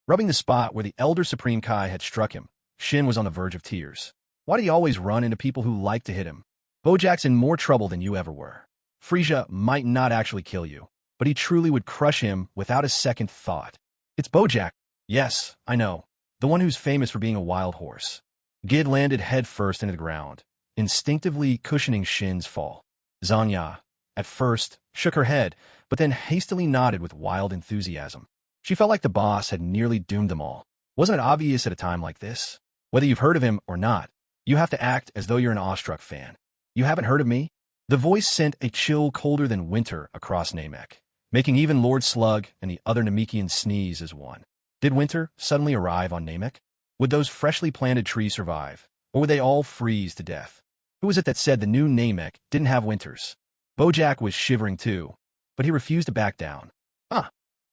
Rubbing the spot where the Elder Supreme Kai had struck him, Shin was on the verge of tears. Why did he always run into people who like to hit him? Bojack's in more trouble than you ever were. Frieza might not actually kill you, but he truly would crush him without a second thought. It's Bojack. Yes, I know. The one who's famous for being a wild horse. Gid landed head-first into the ground, instinctively cushioning Shin's fall. Zanya, at first, shook her head, but then hastily nodded with wild enthusiasm. She felt like the boss had nearly doomed them all. Wasn't it obvious at a time like this? Whether you've heard of him or not, you have to act as though you're an awestruck fan. You haven't heard of me? The voice sent a chill colder than winter across Namek, making even Lord Slug and the other Namekian sneeze as one. Did winter suddenly arrive on Namek? Would those freshly planted trees survive, or would they all freeze to death? Who was it that said the new Namek didn't have winters? Bojack was shivering too, but he refused to back down.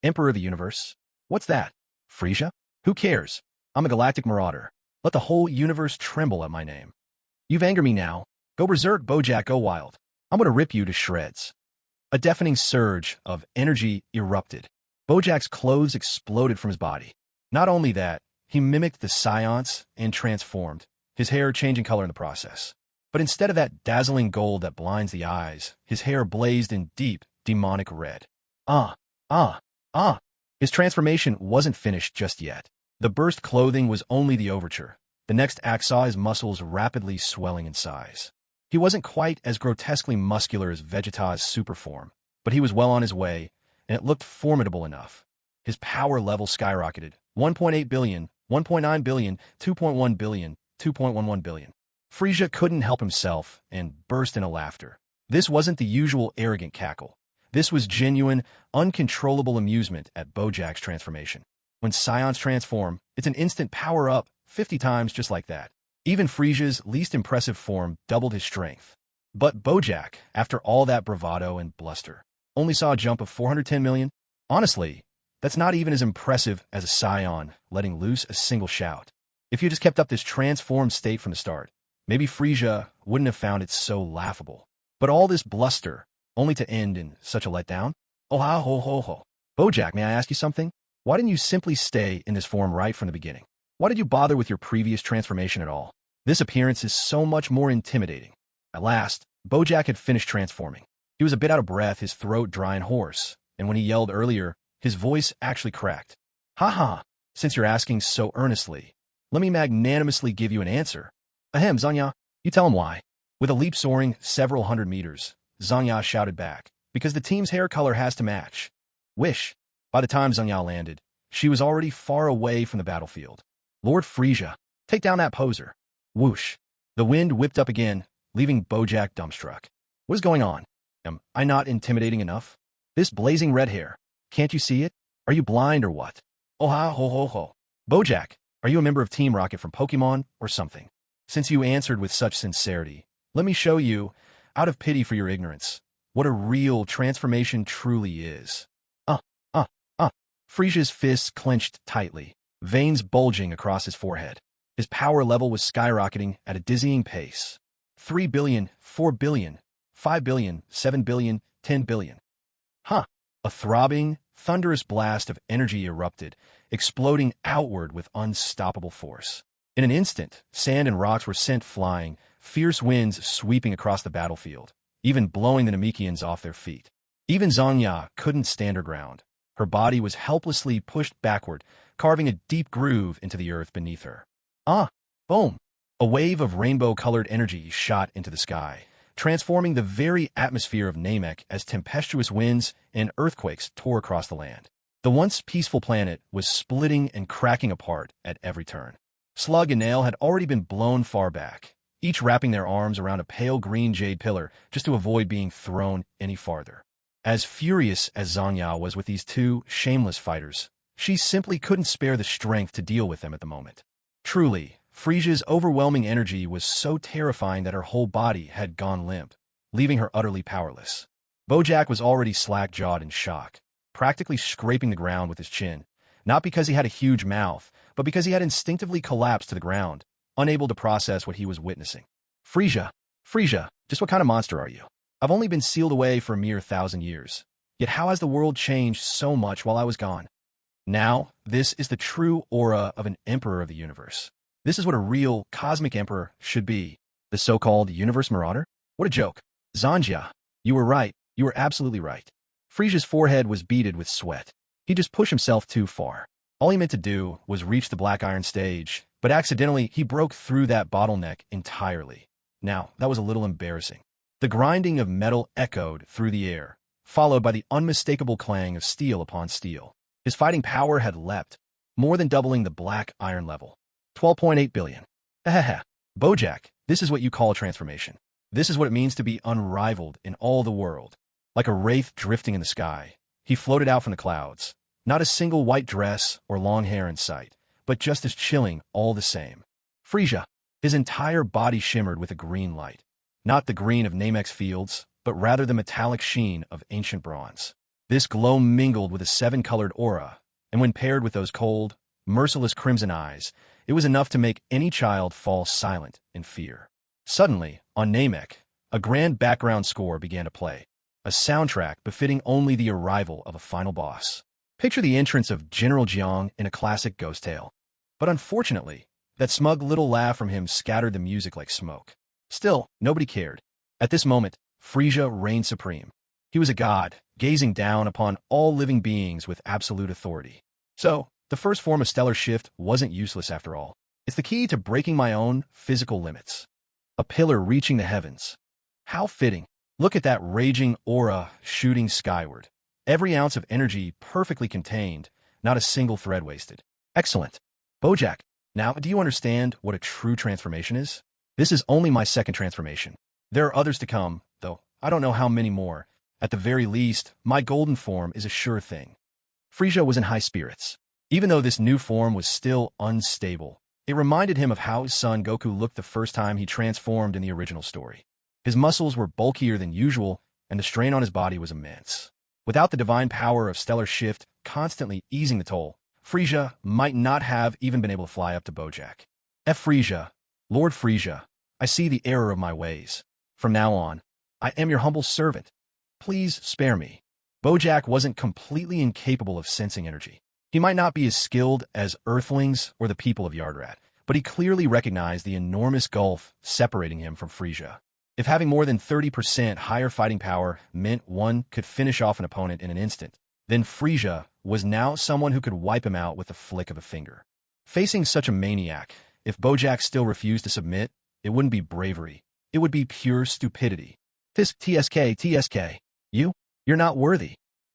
Emperor of the Universe? What's that? Frieza? Who cares? I'm a galactic marauder. Let the whole universe tremble at my name. You've angered me now. Go berserk, Bojack, go wild. I'm gonna rip you to shreds. A deafening surge of energy erupted. Bojack's clothes exploded from his body. Not only that, he mimicked the seance and transformed, his hair changing color in the process. But instead of that dazzling gold that blinds the eyes, his hair blazed in deep, demonic red. His transformation wasn't finished just yet. The burst clothing was only the overture. The next act saw his muscles rapidly swelling in size. He wasn't quite as grotesquely muscular as Vegeta's superform, but he was well on his way, and it looked formidable enough. His power level skyrocketed. 1.8 billion, 1.9 billion, 2.1 billion, 2.11 billion. Frieza couldn't help himself and burst into laughter. This wasn't the usual arrogant cackle. This was genuine, uncontrollable amusement at Bojack's transformation. When Scions transform, it's an instant power-up 50 times just like that. Even Frieza's least impressive form doubled his strength. But Bojack, after all that bravado and bluster, only saw a jump of 410 million. Honestly, that's not even as impressive as a Scion letting loose a single shout. If you just kept up this transformed state from the start, maybe Frieza wouldn't have found it so laughable. But all this bluster, only to end in such a letdown? Oh ha ho ho ho. Bojack, may I ask you something? Why didn't you simply stay in this form right from the beginning? Why did you bother with your previous transformation at all? This appearance is so much more intimidating. At last, Bojack had finished transforming. He was a bit out of breath, his throat dry and hoarse, and when he yelled earlier, his voice actually cracked. Ha, since you're asking so earnestly, let me magnanimously give you an answer. Ahem, Zanya, you tell him why. With a leap soaring several hundred meters, Zanya shouted back, because the team's hair color has to match. Wish. By the time Zanya landed, she was already far away from the battlefield. Lord Frieza, take down that poser. Whoosh. The wind whipped up again, leaving Bojack dumbstruck. What is going on? Am I not intimidating enough? This blazing red hair. Can't you see it? Are you blind or what? Oh ha ho ho ho. Bojack, are you a member of Team Rocket from Pokemon or something? Since you answered with such sincerity, let me show you, out of pity for your ignorance, what a real transformation truly is. Frieza's fists clenched tightly, veins bulging across his forehead. His power level was skyrocketing at a dizzying pace. 3 billion, 4 billion, 5 billion, 7 billion, 10 billion. A throbbing, thunderous blast of energy erupted, exploding outward with unstoppable force. In an instant, sand and rocks were sent flying, fierce winds sweeping across the battlefield, even blowing the Namekians off their feet. Even Zanya couldn't stand her ground. Her body was helplessly pushed backward, carving a deep groove into the earth beneath her. Boom! A wave of rainbow-colored energy shot into the sky, transforming the very atmosphere of Namek as tempestuous winds and earthquakes tore across the land. The once peaceful planet was splitting and cracking apart at every turn. Slug and Nail had already been blown far back, each wrapping their arms around a pale green jade pillar just to avoid being thrown any farther. As furious as Zanya was with these two shameless fighters, she simply couldn't spare the strength to deal with them at the moment. Truly, Frieza's overwhelming energy was so terrifying that her whole body had gone limp, leaving her utterly powerless. Bojack was already slack-jawed in shock, practically scraping the ground with his chin, not because he had a huge mouth, but because he had instinctively collapsed to the ground, unable to process what he was witnessing. Frieza, just what kind of monster are you? I've only been sealed away for a mere 1,000 years. Yet how has the world changed so much while I was gone? Now, this is the true aura of an emperor of the universe. This is what a real cosmic emperor should be. The so-called universe marauder? What a joke. Zanya, you were right. You were absolutely right. Frieza's forehead was beaded with sweat. He just pushed himself too far. All he meant to do was reach the Black Iron stage, But accidentally, he broke through that bottleneck entirely. Now, that was a little embarrassing. The grinding of metal echoed through the air, followed by the unmistakable clang of steel upon steel. His fighting power had leapt, more than doubling the black iron level. 12.8 billion. Hahaha. Bojack, this is what you call a transformation. This is what it means to be unrivaled in all the world. Like a wraith drifting in the sky, he floated out from the clouds. Not a single white dress or long hair in sight, but just as chilling all the same. Frieza. His entire body shimmered with a green light. Not the green of Namek's fields, but rather the metallic sheen of ancient bronze. This glow mingled with a seven-colored aura, and when paired with those cold, merciless crimson eyes, it was enough to make any child fall silent in fear. Suddenly, on Namek, a grand background score began to play, a soundtrack befitting only the arrival of a final boss. Picture the entrance of General Jiang in a classic ghost tale. But unfortunately, that smug little laugh from him scattered the music like smoke. Still, nobody cared. At this moment, Frieza reigned supreme. He was a god, gazing down upon all living beings with absolute authority. So, the first form of stellar shift wasn't useless after all. It's the key to breaking my own physical limits. A pillar reaching the heavens. How fitting. Look at that raging aura shooting skyward. Every ounce of energy perfectly contained, not a single thread wasted. Excellent. Bojack, now do you understand what a true transformation is? This is only my second transformation. There are others to come, though I don't know how many more. At the very least, my golden form is a sure thing. Frieza was in high spirits. Even though this new form was still unstable, it reminded him of how his son Goku looked the first time he transformed in the original story. His muscles were bulkier than usual, and the strain on his body was immense. Without the divine power of stellar shift constantly easing the toll, Frieza might not have even been able to fly up to Bojack. Frieza, Lord Frieza, I see the error of my ways. From now on, I am your humble servant. Please spare me. Bojack wasn't completely incapable of sensing energy. He might not be as skilled as Earthlings or the people of Yardrat, but he clearly recognized the enormous gulf separating him from Frieza. If having more than 30% higher fighting power meant one could finish off an opponent in an instant, then Frieza was now someone who could wipe him out with the flick of a finger. Facing such a maniac, if Bojack still refused to submit, it wouldn't be bravery. It would be pure stupidity. TSK. You're not worthy.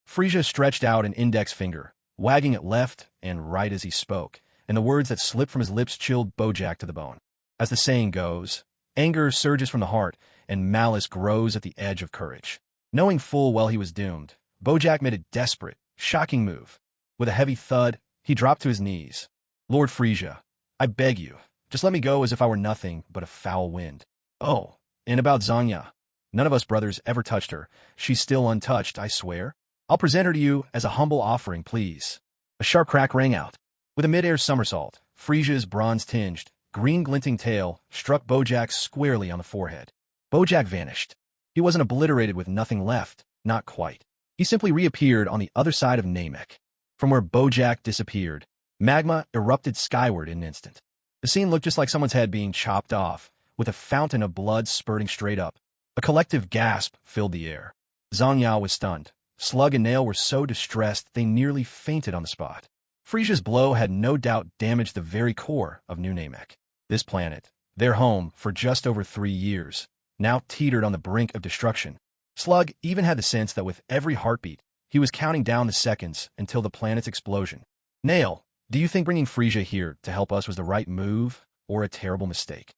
Frieza stretched out an index finger, wagging it left and right as he spoke, and the words that slipped from his lips chilled Bojack to the bone. As the saying goes, anger surges from the heart, and malice grows at the edge of courage. Knowing full well he was doomed, Bojack made a desperate, shocking move. With a heavy thud, he dropped to his knees. Lord Frieza, I beg you, just let me go as if I were nothing but a foul wind. Oh, and about Zanya. None of us brothers ever touched her. She's still untouched, I swear. I'll present her to you as a humble offering, please. A sharp crack rang out. With a mid-air somersault, Frieza's bronze-tinged, green-glinting tail struck Bojack squarely on the forehead. Bojack vanished. He wasn't obliterated with nothing left, not quite. He simply reappeared on the other side of Namek. From where Bojack disappeared, magma erupted skyward in an instant. The scene looked just like someone's head being chopped off, with a fountain of blood spurting straight up. A collective gasp filled the air. Zanya was stunned. Slug and Nail were so distressed they nearly fainted on the spot. Frieza's blow had no doubt damaged the very core of New Namek. This planet, their home for just over 3 years, now teetered on the brink of destruction. Slug even had the sense that with every heartbeat, he was counting down the seconds until the planet's explosion. Nail, do you think bringing Frieza here to help us was the right move or a terrible mistake?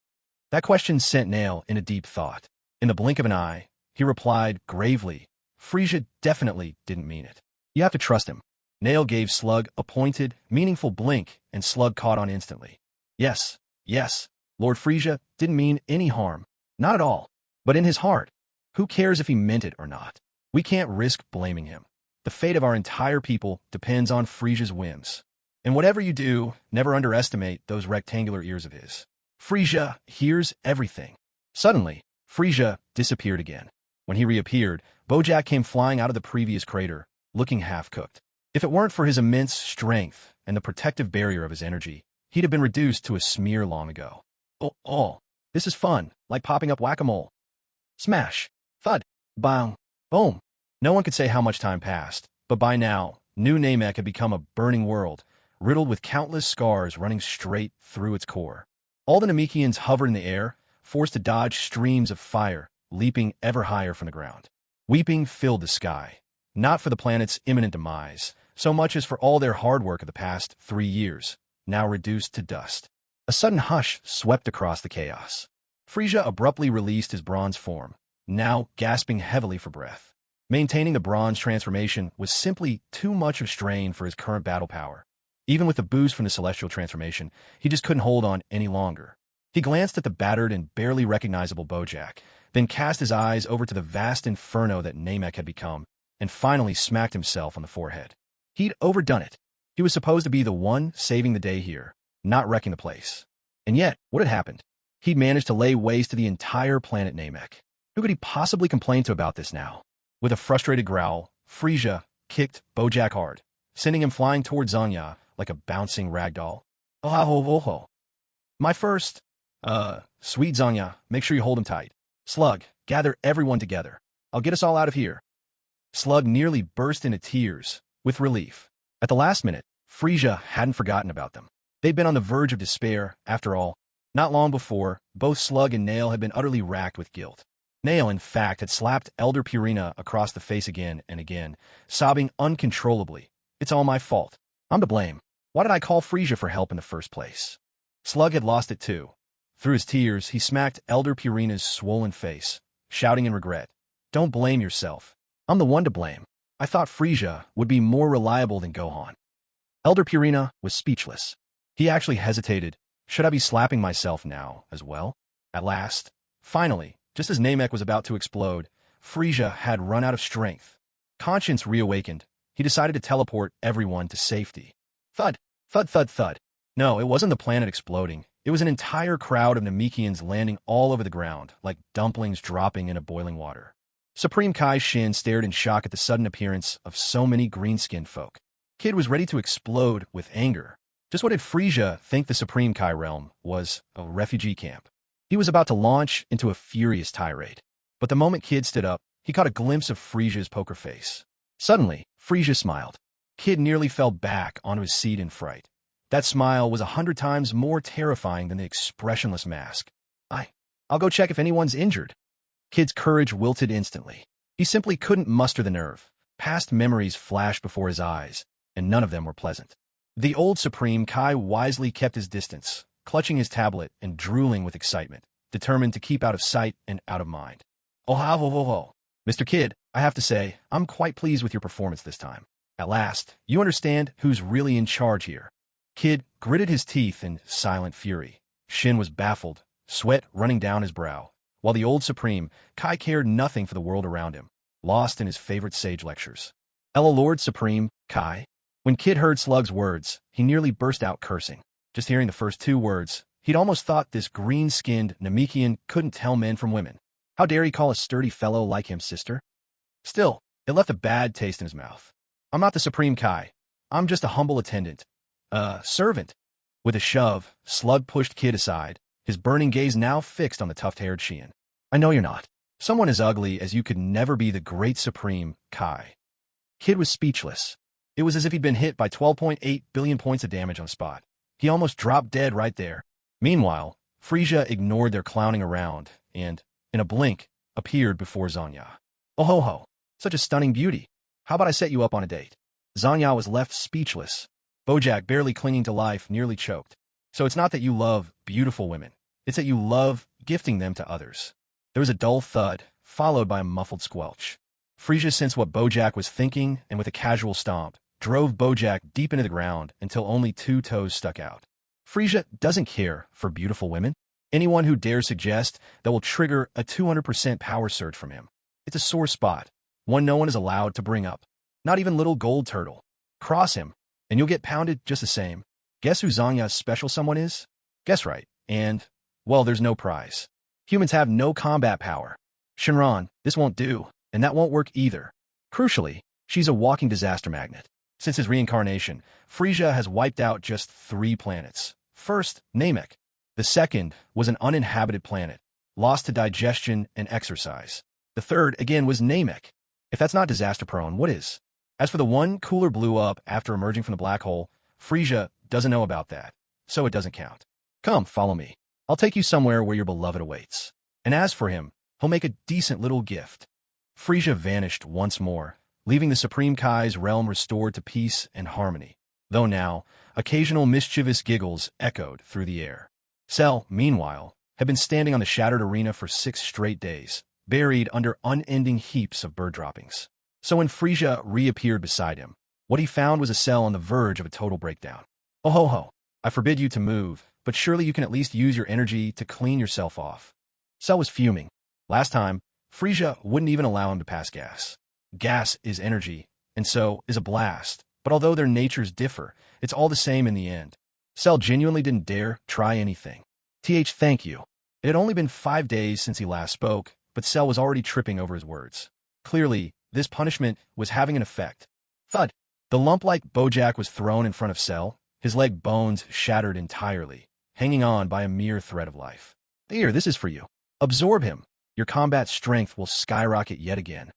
That question sent Nail in a deep thought. In the blink of an eye, he replied gravely, Frieza definitely didn't mean it. You have to trust him. Nail gave Slug a pointed, meaningful blink, and Slug caught on instantly. Yes, Lord Frieza didn't mean any harm. Not at all. But in his heart, who cares if he meant it or not? We can't risk blaming him. The fate of our entire people depends on Frieza's whims. And whatever you do, never underestimate those rectangular ears of his. Frieza hears everything. Suddenly, Frieza disappeared again. When he reappeared, Bojack came flying out of the previous crater, looking half-cooked. If it weren't for his immense strength and the protective barrier of his energy, he'd have been reduced to a smear long ago. Oh, this is fun, like popping up whack-a-mole. Smash, thud, bang, boom. No one could say how much time passed, but by now, New Namek had become a burning world, riddled with countless scars running straight through its core. All the Namekians hovered in the air, forced to dodge streams of fire, leaping ever higher from the ground. Weeping filled the sky, not for the planet's imminent demise, so much as for all their hard work of the past 3 years, now reduced to dust. A sudden hush swept across the chaos. Frieza abruptly released his bronze form, now gasping heavily for breath. Maintaining the bronze transformation was simply too much of strain for his current battle power. Even with the boost from the celestial transformation, he just couldn't hold on any longer. He glanced at the battered and barely recognizable Bojack, then cast his eyes over to the vast inferno that Namek had become, and finally smacked himself on the forehead. He'd overdone it. He was supposed to be the one saving the day here, not wrecking the place. And yet, what had happened? He'd managed to lay waste to the entire planet Namek. Who could he possibly complain to about this now? With a frustrated growl, Frieza kicked Bojack hard, sending him flying toward Zanya like a bouncing ragdoll. Oh, my first. Sweet Zanya, make sure you hold him tight. Slug, gather everyone together. I'll get us all out of here. Slug nearly burst into tears, with relief. At the last minute, Frieza hadn't forgotten about them. They'd been on the verge of despair, after all. Not long before, both Slug and Nail had been utterly racked with guilt. Nail, in fact, had slapped Elder Purina across the face again and again, sobbing uncontrollably. It's all my fault. I'm to blame. Why did I call Frieza for help in the first place? Slug had lost it too. Through his tears, he smacked Elder Purina's swollen face, shouting in regret, "Don't blame yourself. I'm the one to blame. I thought Frieza would be more reliable than Gohan." Elder Purina was speechless. He actually hesitated. Should I be slapping myself now as well? At last, finally, just as Namek was about to explode, Frieza had run out of strength. Conscience reawakened. He decided to teleport everyone to safety. Thud, thud, thud, thud. No, it wasn't the planet exploding. It was an entire crowd of Namekians landing all over the ground, like dumplings dropping into boiling water. Supreme Kai Shin stared in shock at the sudden appearance of so many green-skinned folk. Kid was ready to explode with anger. Just what did Frieza think the Supreme Kai realm was? A refugee camp. He was about to launch into a furious tirade. But the moment Kid stood up, he caught a glimpse of Frieza's poker face. Suddenly, Frieza smiled. Kid nearly fell back onto his seat in fright. That smile was 100 times more terrifying than the expressionless mask. I'll go check if anyone's injured. Kid's courage wilted instantly. He simply couldn't muster the nerve. Past memories flashed before his eyes, and none of them were pleasant. The old Supreme Kai wisely kept his distance, clutching his tablet and drooling with excitement, determined to keep out of sight and out of mind. Oh. Mr. Kid, I have to say, I'm quite pleased with your performance this time. At last, you understand who's really in charge here. Kid gritted his teeth in silent fury. Shin was baffled, sweat running down his brow, while the old Supreme Kai cared nothing for the world around him, lost in his favorite sage lectures. Ella Lord Supreme Kai. When Kid heard Slug's words, he nearly burst out cursing. Just hearing the first 2 words, he'd almost thought this green-skinned Namekian couldn't tell men from women. How dare he call a sturdy fellow like him sister? Still, it left a bad taste in his mouth. I'm not the Supreme Kai. I'm just a humble attendant. Servant. With a shove, Slug pushed Kid aside, his burning gaze now fixed on the tuft-haired Shin. I know you're not. Someone as ugly as you could never be the great Supreme Kai. Kid was speechless. It was as if he'd been hit by 12.8 billion points of damage on the spot. He almost dropped dead right there. Meanwhile, Frieza ignored their clowning around and, in a blink, appeared before Zanya. Oh ho, such a stunning beauty. How about I set you up on a date? Zanya was left speechless. Bojack, barely clinging to life, nearly choked. So it's not that you love beautiful women. It's that you love gifting them to others. There was a dull thud, followed by a muffled squelch. Frieza sensed what Bojack was thinking, and with a casual stomp, drove Bojack deep into the ground until only 2 toes stuck out. Frieza doesn't care for beautiful women. Anyone who dares suggest that will trigger a 200% power surge from him. It's a sore spot, one no one is allowed to bring up. Not even little gold turtle. Cross him, and you'll get pounded just the same. Guess who Zanya's special someone is? Guess right. And, well, there's no prize. Humans have no combat power. Shinran, this won't do, and that won't work either. Crucially, she's a walking disaster magnet. Since his reincarnation, Frieza has wiped out just 3 planets. First, Namek. The second was an uninhabited planet, lost to digestion and exercise. The third, again, was Namek. If that's not disaster-prone, what is? As for the one cooler blew up after emerging from the black hole, Frieza doesn't know about that, so it doesn't count. Come, follow me. I'll take you somewhere where your beloved awaits. And as for him, he'll make a decent little gift. Frieza vanished once more, leaving the Supreme Kai's realm restored to peace and harmony, though now occasional mischievous giggles echoed through the air. Cell, meanwhile, had been standing on the shattered arena for 6 straight days, buried under unending heaps of bird droppings. So when Frieza reappeared beside him, what he found was a Cell on the verge of a total breakdown. Oh ho ho, I forbid you to move, but surely you can at least use your energy to clean yourself off. Cell was fuming. Last time, Frieza wouldn't even allow him to pass gas. Gas is energy, and so is a blast, but although their natures differ, it's all the same in the end. Cell genuinely didn't dare try anything. Thank you. It had only been 5 days since he last spoke, but Cell was already tripping over his words. Clearly, this punishment was having an effect. Thud! The lump-like Bojack was thrown in front of Cell, his leg bones shattered entirely, hanging on by a mere thread of life. Here, this is for you. Absorb him. Your combat strength will skyrocket yet again.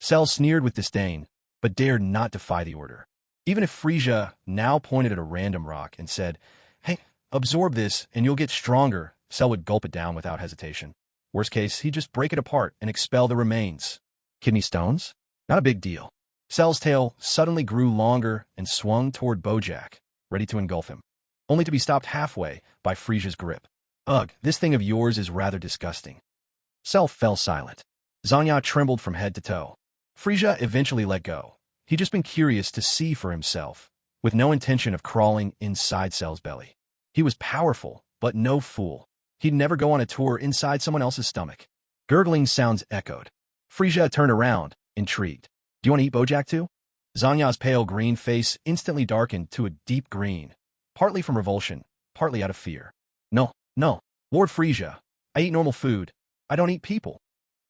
Cell sneered with disdain, but dared not defy the order. Even if Frieza now pointed at a random rock and said, "Hey, absorb this and you'll get stronger," Cell would gulp it down without hesitation. Worst case, he'd just break it apart and expel the remains. Kidney stones? Not a big deal. Cell's tail suddenly grew longer and swung toward Bojack, ready to engulf him, only to be stopped halfway by Frieza's grip. Ugh, this thing of yours is rather disgusting. Cell fell silent. Zanya trembled from head to toe. Frieza eventually let go. He'd just been curious to see for himself, with no intention of crawling inside Cell's belly. He was powerful, but no fool. He'd never go on a tour inside someone else's stomach. Gurgling sounds echoed. Frieza turned around, intrigued. Do you want to eat Bojack too? Zanya's pale green face instantly darkened to a deep green, partly from revulsion, partly out of fear. No, Lord Frieza, I eat normal food. I don't eat people.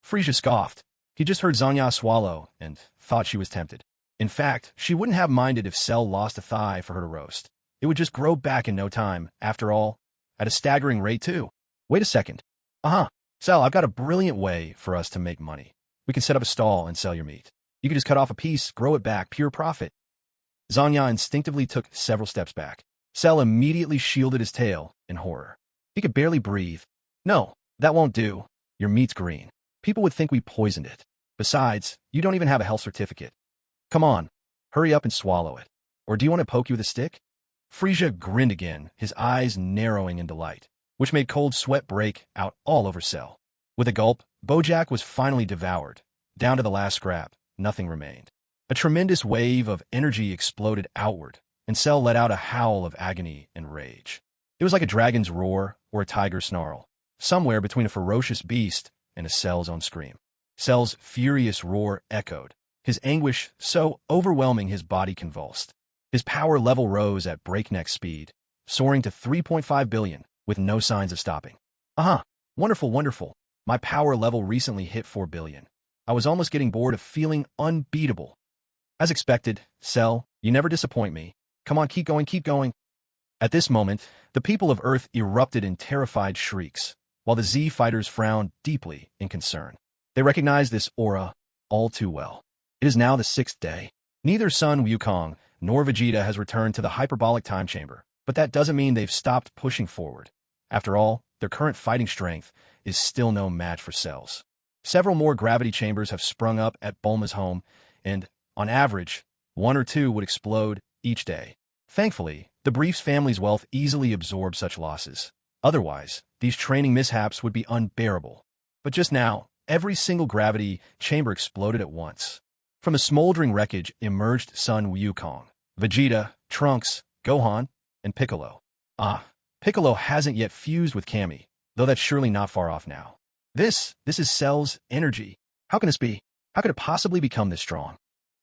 Frieza scoffed. He just heard Zanya swallow and thought she was tempted. In fact, she wouldn't have minded if Cell lost a thigh for her to roast. It would just grow back in no time, after all, at a staggering rate too. Wait a second. Cell, I've got a brilliant way for us to make money. We can set up a stall and sell your meat. You can just cut off a piece, grow it back, pure profit. Zanya instinctively took several steps back. Cell immediately shielded his tail in horror. He could barely breathe. No, that won't do. Your meat's green. People would think we poisoned it. Besides, you don't even have a health certificate. Come on, hurry up and swallow it. Or do you want to poke you with a stick? Frieza grinned again, his eyes narrowing in delight, which made cold sweat break out all over Cell. With a gulp, Bojack was finally devoured. Down to the last scrap, nothing remained. A tremendous wave of energy exploded outward, and Cell let out a howl of agony and rage. It was like a dragon's roar or a tiger's snarl, somewhere between a ferocious beast and a Cell's own scream. Cell's furious roar echoed, his anguish so overwhelming his body convulsed. His power level rose at breakneck speed, soaring to 3.5 billion, with no signs of stopping. Wonderful. My power level recently hit 4 billion. I was almost getting bored of feeling unbeatable. As expected, Cell, you never disappoint me. Come on, keep going. At this moment, the people of Earth erupted in terrified shrieks, while the Z fighters frowned deeply in concern. They recognized this aura all too well. It is now the 6th day. Neither Sun Wukong nor Vegeta has returned to the hyperbolic time chamber, but that doesn't mean they've stopped pushing forward. After all, their current fighting strength is still no match for Cell's. Several more gravity chambers have sprung up at Bulma's home, and, on average, 1 or 2 would explode each day. Thankfully, the Brief's family's wealth easily absorbs such losses. Otherwise, these training mishaps would be unbearable. But just now, every single gravity chamber exploded at once. From the smoldering wreckage emerged Sun Wukong, Vegeta, Trunks, Gohan, and Piccolo. Piccolo hasn't yet fused with Kami, though that's surely not far off now. This is Cell's energy. How can this be? How could it possibly become this strong?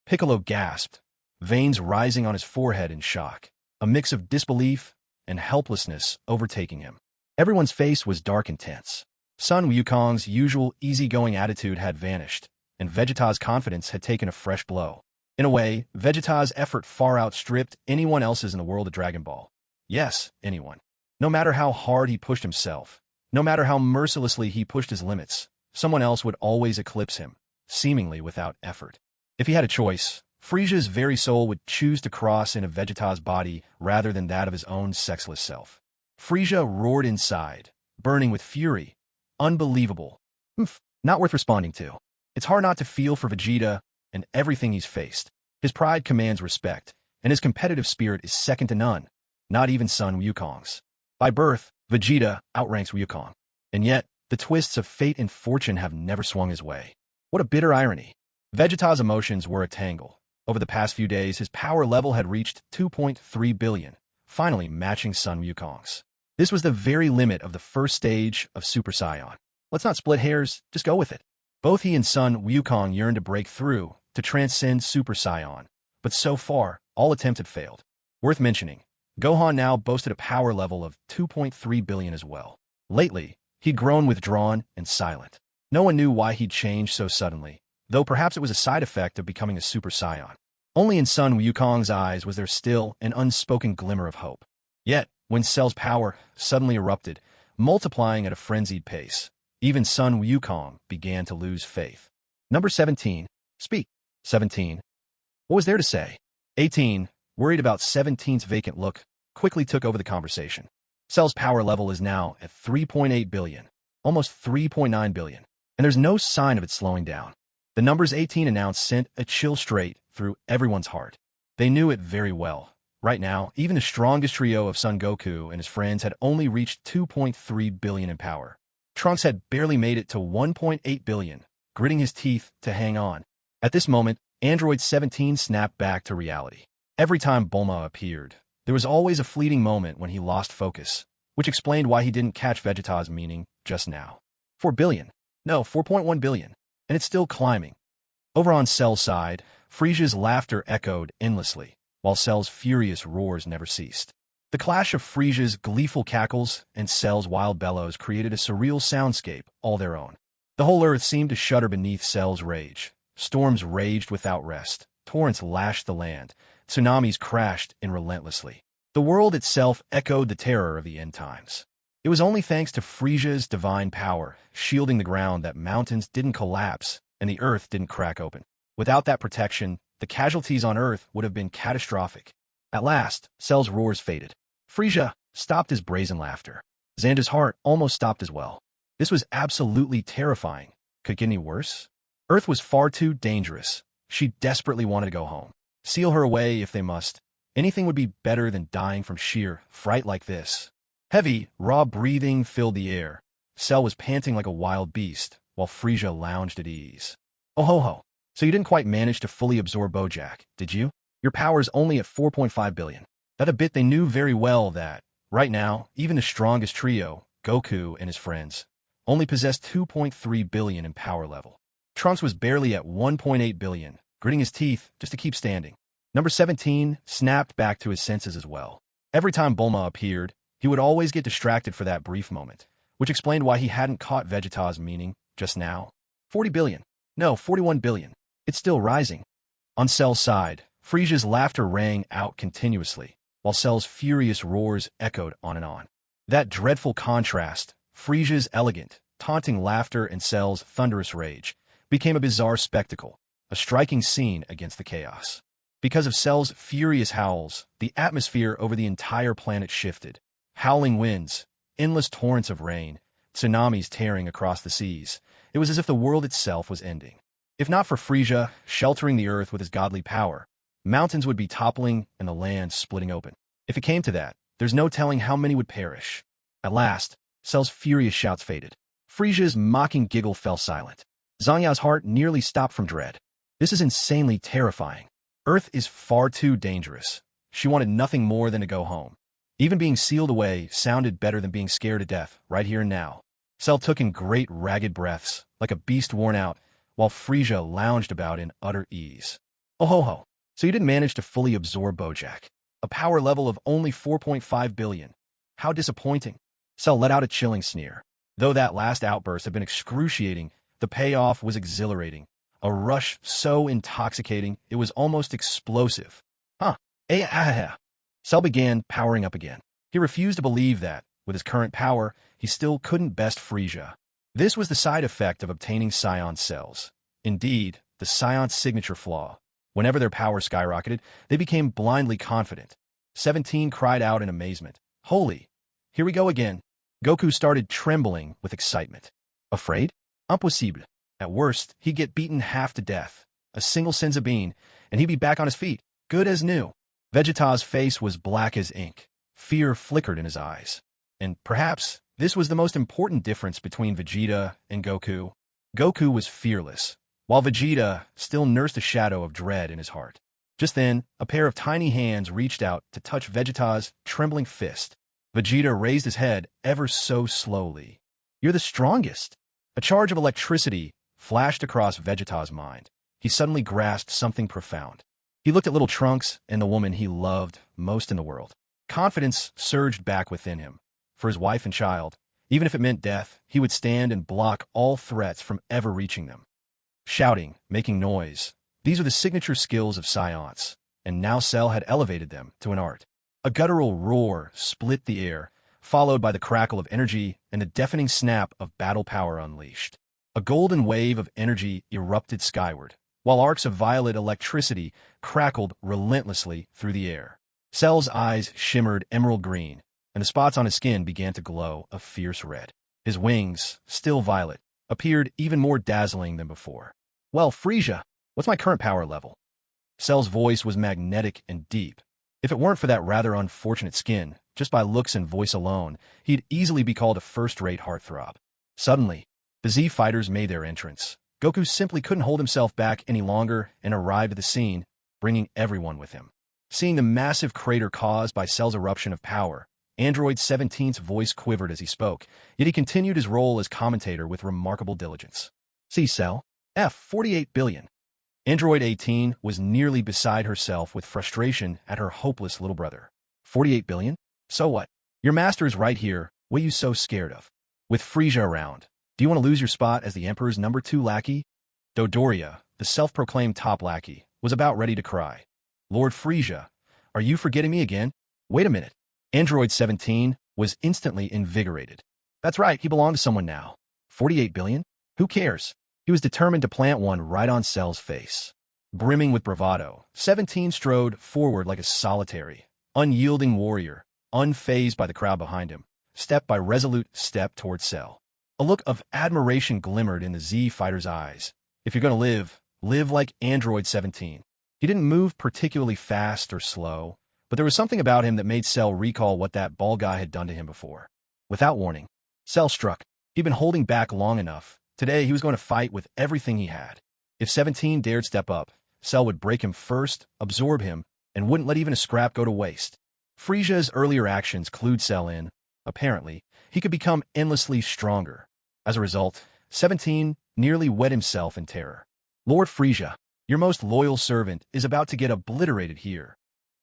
Piccolo gasped, veins rising on his forehead in shock, a mix of disbelief and helplessness overtaking him. Everyone's face was dark and tense. Sun Wukong's usual easygoing attitude had vanished, and Vegeta's confidence had taken a fresh blow. In a way, Vegeta's effort far outstripped anyone else's in the world of Dragon Ball. Yes, anyone. No matter how hard he pushed himself, no matter how mercilessly he pushed his limits, someone else would always eclipse him, seemingly without effort. If he had a choice, Frieza's very soul would choose to cross into Vegeta's body rather than that of his own sexless self. Frieza roared inside, burning with fury. Unbelievable. Not worth responding to. It's hard not to feel for Vegeta and everything he's faced. His pride commands respect, and his competitive spirit is second to none, not even Sun Wukong's. By birth, Vegeta outranks Wukong. And yet, the twists of fate and fortune have never swung his way. What a bitter irony. Vegeta's emotions were a tangle. Over the past few days, his power level had reached 2.3 billion, finally matching Sun Wukong's. This was the very limit of the first stage of Super Saiyan. Let's not split hairs, just go with it. Both he and Sun Wukong yearned to break through, to transcend Super Saiyan, but so far, all attempts had failed. Worth mentioning, Gohan now boasted a power level of 2.3 billion as well. Lately, he'd grown withdrawn and silent. No one knew why he'd changed so suddenly, though perhaps it was a side effect of becoming a Super Saiyan. Only in Sun Wukong's eyes was there still an unspoken glimmer of hope. Yet, when Cell's power suddenly erupted, multiplying at a frenzied pace, even Sun Wukong began to lose faith. Number 17. Speak. 17. What was there to say? 18, worried about 17's vacant look, quickly took over the conversation. Cell's power level is now at 3.8 billion, almost 3.9 billion, and there's no sign of it slowing down. The numbers 18 announced sent a chill straight through everyone's heart. They knew it very well. Right now, even the strongest trio of Son Goku and his friends had only reached 2.3 billion in power. Trunks had barely made it to 1.8 billion, gritting his teeth to hang on. At this moment, Android 17 snapped back to reality. Every time Bulma appeared, there was always a fleeting moment when he lost focus, which explained why he didn't catch Vegeta's meaning just now. 4 billion. No, 4.1 billion. And it's still climbing. Over on Cell's side, Frieza's laughter echoed endlessly, while Cell's furious roars never ceased. The clash of Frieza's gleeful cackles and Cell's wild bellows created a surreal soundscape all their own. The whole earth seemed to shudder beneath Cell's rage. Storms raged without rest, torrents lashed the land, tsunamis crashed in relentlessly. The world itself echoed the terror of the end times. It was only thanks to Frieza's divine power, shielding the ground, that mountains didn't collapse and the earth didn't crack open. Without that protection, the casualties on Earth would have been catastrophic. At last, Cell's roars faded. Frieza stopped his brazen laughter. Xander's heart almost stopped as well. This was absolutely terrifying. Could it get any worse? Earth was far too dangerous. She desperately wanted to go home. Seal her away if they must. Anything would be better than dying from sheer fright like this. Heavy, raw breathing filled the air. Cell was panting like a wild beast, while Frieza lounged at ease. Oh ho ho. So you didn't quite manage to fully absorb Bojack, did you? Your power's only at 4.5 billion. That a bit they knew very well that, right now, even the strongest trio, Goku and his friends, only possessed 2.3 billion in power level. Trunks was barely at 1.8 billion, gritting his teeth just to keep standing. Number 17 snapped back to his senses as well. Every time Bulma appeared, he would always get distracted for that brief moment, which explained why he hadn't caught Vegeta's meaning just now. 40 billion. No, 41 billion. It's still rising. On Cell's side, Frieza's laughter rang out continuously, while Cell's furious roars echoed on and on. That dreadful contrast, Frieza's elegant, taunting laughter and Cell's thunderous rage, became a bizarre spectacle, a striking scene against the chaos. Because of Cell's furious howls, the atmosphere over the entire planet shifted. Howling winds, endless torrents of rain, tsunamis tearing across the seas. It was as if the world itself was ending. If not for Frieza sheltering the earth with his godly power, mountains would be toppling and the land splitting open. If it came to that, there's no telling how many would perish. At last, Cell's furious shouts faded. Frieza's mocking giggle fell silent. Zhang Yao's heart nearly stopped from dread. This is insanely terrifying. Earth is far too dangerous. She wanted nothing more than to go home. Even being sealed away sounded better than being scared to death right here and now. Cell took in great ragged breaths, like a beast worn out, while Frieza lounged about in utter ease. Oh ho ho. So you didn't manage to fully absorb Bojack. A power level of only 4.5 billion. How disappointing. Cell let out a chilling sneer. Though that last outburst had been excruciating, the payoff was exhilarating. A rush so intoxicating, it was almost explosive. Cell began powering up again. He refused to believe that, with his current power, he still couldn't best Frieza. This was the side effect of obtaining Scion cells. Indeed, the Scion signature flaw. Whenever their power skyrocketed, they became blindly confident. 17 cried out in amazement. Holy! Here we go again. Goku started trembling with excitement. Afraid? Impossible. At worst, he'd get beaten half to death. A single Senzu bean, and he'd be back on his feet, good as new. Vegeta's face was black as ink. Fear flickered in his eyes. And perhaps this was the most important difference between Vegeta and Goku. Goku was fearless, while Vegeta still nursed a shadow of dread in his heart. Just then, a pair of tiny hands reached out to touch Vegeta's trembling fist. Vegeta raised his head ever so slowly. You're the strongest. A charge of electricity flashed across Vegeta's mind. He suddenly grasped something profound. He looked at little Trunks and the woman he loved most in the world. Confidence surged back within him. For his wife and child, even if it meant death, he would stand and block all threats from ever reaching them. Shouting, making noise, these are the signature skills of Science, and now Cell had elevated them to an art. A guttural roar split the air, followed by the crackle of energy and the deafening snap of battle power unleashed. A golden wave of energy erupted skyward, while arcs of violet electricity crackled relentlessly through the air. Cell's eyes shimmered emerald green, and the spots on his skin began to glow a fierce red. His wings, still violet, appeared even more dazzling than before. Well, Frieza, what's my current power level? Cell's voice was magnetic and deep. If it weren't for that rather unfortunate skin, just by looks and voice alone, he'd easily be called a first-rate heartthrob. Suddenly, the Z fighters made their entrance. Goku simply couldn't hold himself back any longer and arrived at the scene, bringing everyone with him. Seeing the massive crater caused by Cell's eruption of power, Android 17's voice quivered as he spoke, yet he continued his role as commentator with remarkable diligence. See Cell? F 48 billion. Android 18 was nearly beside herself with frustration at her hopeless little brother. 48 billion? So what? Your master is right here. What are you so scared of? With Frieza around, do you want to lose your spot as the Emperor's number 2 lackey? Dodoria, the self-proclaimed top lackey, was about ready to cry. Lord Frieza, are you forgetting me again? Wait a minute. Android 17 was instantly invigorated. That's right, he belonged to someone now. 48 billion? Who cares? He was determined to plant one right on Cell's face. Brimming with bravado, 17 strode forward like a solitary, unyielding warrior, unfazed by the crowd behind him, step by resolute step toward Cell. A look of admiration glimmered in the Z fighter's eyes. If you're going to live like Android 17. He didn't move particularly fast or slow, but there was something about him that made Cell recall what that ball guy had done to him before. Without warning, Cell struck. He'd been holding back long enough. Today, he was going to fight with everything he had. If 17 dared step up, Cell would break him first, absorb him, and wouldn't let even a scrap go to waste. Frieza's earlier actions clued Cell in. Apparently, he could become endlessly stronger. As a result, 17 nearly wet himself in terror. Lord Frieza, your most loyal servant is about to get obliterated here.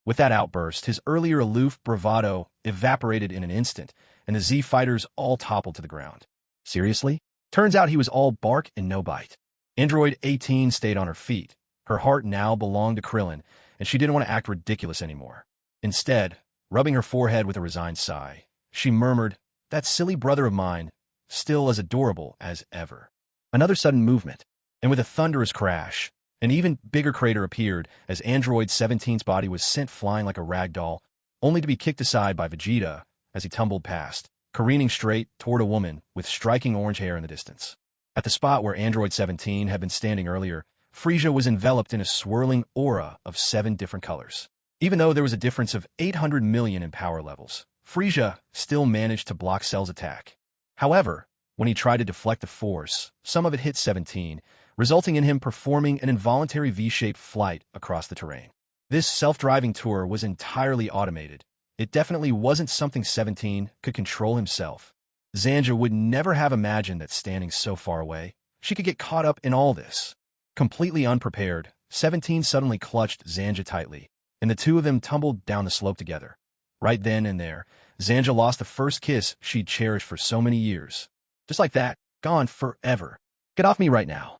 With that outburst, his earlier aloof bravado evaporated in an instant, and the Z fighters all toppled to the ground. Seriously? Turns out he was all bark and no bite. Android 18 stayed on her feet. Her heart now belonged to Krillin, and she didn't want to act ridiculous anymore. Instead, rubbing her forehead with a resigned sigh, she murmured, "That silly brother of mine, still as adorable as ever." Another sudden movement, and with a thunderous crash, an even bigger crater appeared as Android 17's body was sent flying like a rag doll, only to be kicked aside by Vegeta as he tumbled past, careening straight toward a woman with striking orange hair in the distance. At the spot where Android 17 had been standing earlier, Frieza was enveloped in a swirling aura of 7 different colors. Even though there was a difference of 800 million in power levels, Frieza still managed to block Cell's attack. However, when he tried to deflect the force, some of it hit 17, resulting in him performing an involuntary V-shaped flight across the terrain. This self-driving tour was entirely automated. It definitely wasn't something 17 could control himself. Zanja would never have imagined that standing so far away, she could get caught up in all this. Completely unprepared, 17 suddenly clutched Zanja tightly, and the two of them tumbled down the slope together. Right then and there, Zanja lost the first kiss she'd cherished for so many years. Just like that, gone forever. Get off me right now.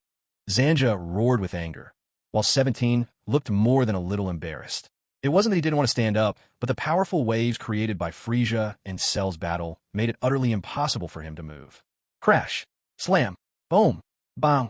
Zanja roared with anger, while 17 looked more than a little embarrassed. It wasn't that he didn't want to stand up, but the powerful waves created by Frieza and Cell's battle made it utterly impossible for him to move. Crash! Slam! Boom! Bang!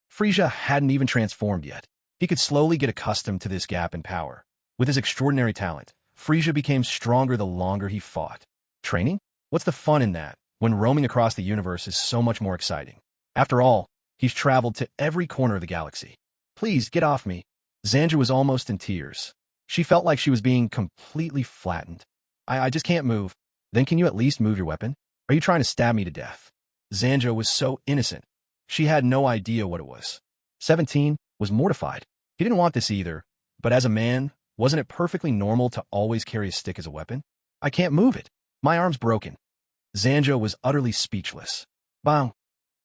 Frieza hadn't even transformed yet. He could slowly get accustomed to this gap in power. With his extraordinary talent, Frieza became stronger the longer he fought. Training? What's the fun in that, when roaming across the universe is so much more exciting? After all, he's traveled to every corner of the galaxy. Please, get off me. Zanja was almost in tears. She felt like she was being completely flattened. I just can't move. Then can you at least move your weapon? Are you trying to stab me to death? Zanja was so innocent. She had no idea what it was. 17 was mortified. He didn't want this either, but as a man, wasn't it perfectly normal to always carry a stick as a weapon? I can't move it. My arm's broken. Zanja was utterly speechless. Bang!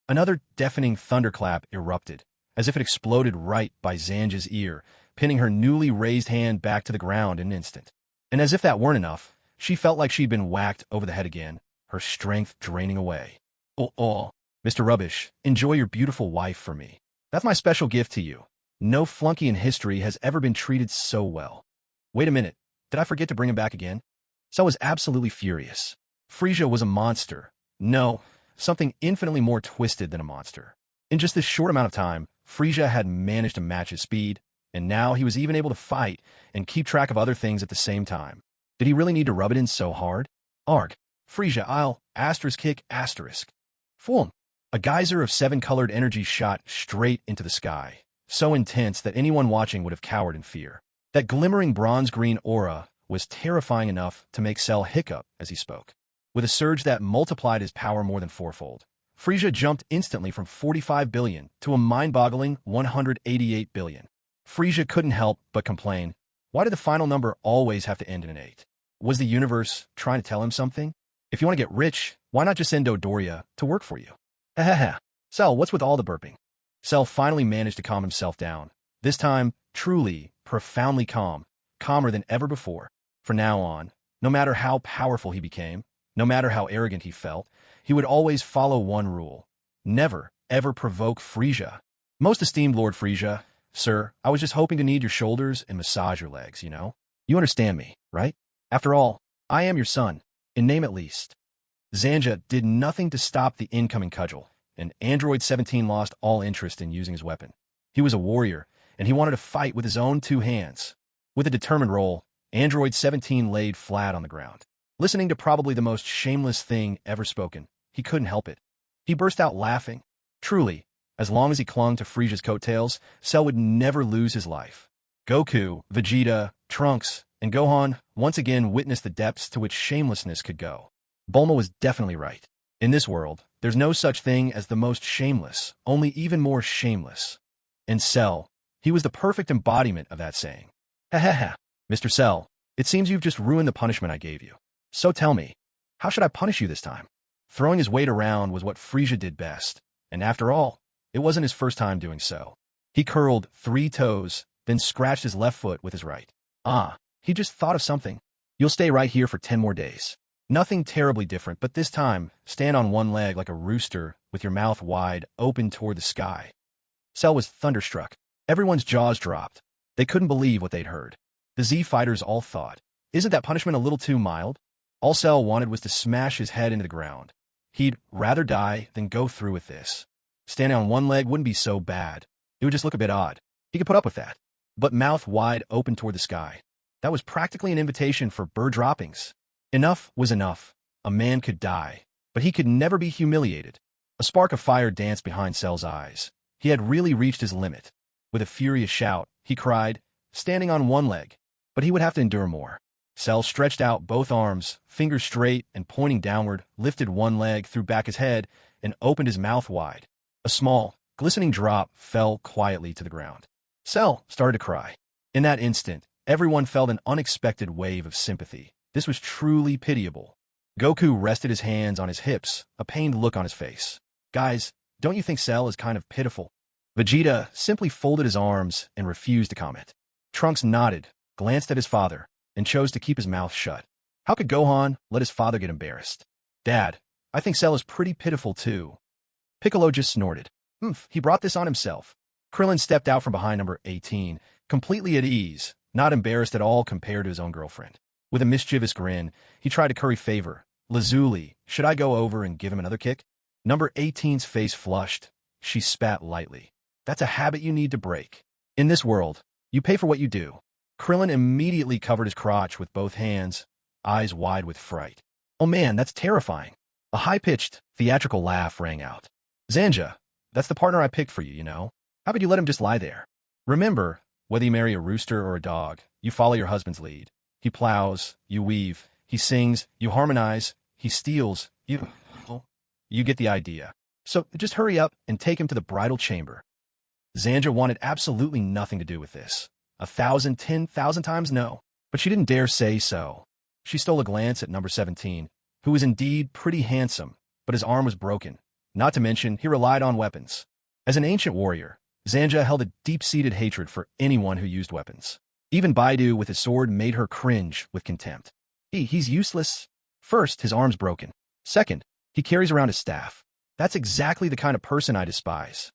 Another deafening thunderclap erupted, as if it exploded right by Zanja's ear, pinning her newly raised hand back to the ground in an instant. And as if that weren't enough, she felt like she'd been whacked over the head again, her strength draining away. Oh, Mr. Rubbish, enjoy your beautiful wife for me. That's my special gift to you. No flunky in history has ever been treated so well. Wait a minute, did I forget to bring him back again? Cell was absolutely furious. Frieza was a monster. No, something infinitely more twisted than a monster. In just this short amount of time, Frieza had managed to match his speed, and now he was even able to fight and keep track of other things at the same time. Did he really need to rub it in so hard? Arg. Frieza, I'll kick. Fool. A geyser of 7-colored energy shot straight into the sky, so intense that anyone watching would have cowered in fear. That glimmering bronze-green aura was terrifying enough to make Cell hiccup as he spoke. With a surge that multiplied his power more than fourfold, Frieza jumped instantly from 45 billion to a mind-boggling 188 billion. Frieza couldn't help but complain. Why did the final number always have to end in an 8? Was the universe trying to tell him something? If you want to get rich, why not just send Dodoria to work for you? Hahaha. Cell, what's with all the burping? Cell finally managed to calm himself down. This time, truly, profoundly calm, calmer than ever before. From now on, no matter how powerful he became, no matter how arrogant he felt, he would always follow one rule. Never, ever provoke Frieza. Most esteemed Lord Frieza, sir, I was just hoping to knead your shoulders and massage your legs, you know? You understand me, right? After all, I am your son, in name at least. Zanja did nothing to stop the incoming cudgel, and Android 17 lost all interest in using his weapon. He was a warrior, and he wanted to fight with his own 2 hands. With a determined roll, Android 17 laid flat on the ground. Listening to probably the most shameless thing ever spoken, he couldn't help it. He burst out laughing. Truly, as long as he clung to Frieza's coattails, Cell would never lose his life. Goku, Vegeta, Trunks, and Gohan once again witnessed the depths to which shamelessness could go. Bulma was definitely right. In this world, there's no such thing as the most shameless, only even more shameless. And Cell, he was the perfect embodiment of that saying. Ha. Mr. Cell, it seems you've just ruined the punishment I gave you. So tell me, how should I punish you this time? Throwing his weight around was what Frieza did best, and after all, it wasn't his first time doing so. He curled 3 toes, then scratched his left foot with his right. He just thought of something. You'll stay right here for 10 more days. Nothing terribly different, but this time, stand on one leg like a rooster with your mouth wide open toward the sky. Cell was thunderstruck. Everyone's jaws dropped. They couldn't believe what they'd heard. The Z fighters all thought, isn't that punishment a little too mild? All Cell wanted was to smash his head into the ground. He'd rather die than go through with this. Standing on one leg wouldn't be so bad. It would just look a bit odd. He could put up with that. But mouth wide open toward the sky. That was practically an invitation for bird droppings. Enough was enough. A man could die, but he could never be humiliated. A spark of fire danced behind Cell's eyes. He had really reached his limit. With a furious shout, he cried, standing on one leg. But he would have to endure more. Cell stretched out both arms, fingers straight and pointing downward, lifted one leg, threw back his head, and opened his mouth wide. A small, glistening drop fell quietly to the ground. Cell started to cry. In that instant, everyone felt an unexpected wave of sympathy. This was truly pitiable. Goku rested his hands on his hips, a pained look on his face. Guys, don't you think Cell is kind of pitiful? Vegeta simply folded his arms and refused to comment. Trunks nodded, glanced at his father, and chose to keep his mouth shut. How could Gohan let his father get embarrassed? Dad, I think Cell is pretty pitiful too. Piccolo just snorted. He brought this on himself. Krillin stepped out from behind number 18, completely at ease, not embarrassed at all compared to his own girlfriend. With a mischievous grin, he tried to curry favor. Lazuli, should I go over and give him another kick? Number 18's face flushed. She spat lightly. That's a habit you need to break. In this world, you pay for what you do. Krillin immediately covered his crotch with both hands, eyes wide with fright. Oh man, that's terrifying. A high-pitched, theatrical laugh rang out. Zanja, that's the partner I picked for you, you know? How could you let him just lie there? Remember, whether you marry a rooster or a dog, you follow your husband's lead. He plows, you weave. He sings, you harmonize. He steals, you get the idea. So just hurry up and take him to the bridal chamber. Zanja wanted absolutely nothing to do with this. 1,000, 10,000 times no. But she didn't dare say so. She stole a glance at number 17, who was indeed pretty handsome, but his arm was broken. Not to mention, he relied on weapons. As an ancient warrior, Zanja held a deep-seated hatred for anyone who used weapons. Even Baidu with his sword made her cringe with contempt. He's useless. First, his arm's broken. Second, he carries around his staff. That's exactly the kind of person I despise.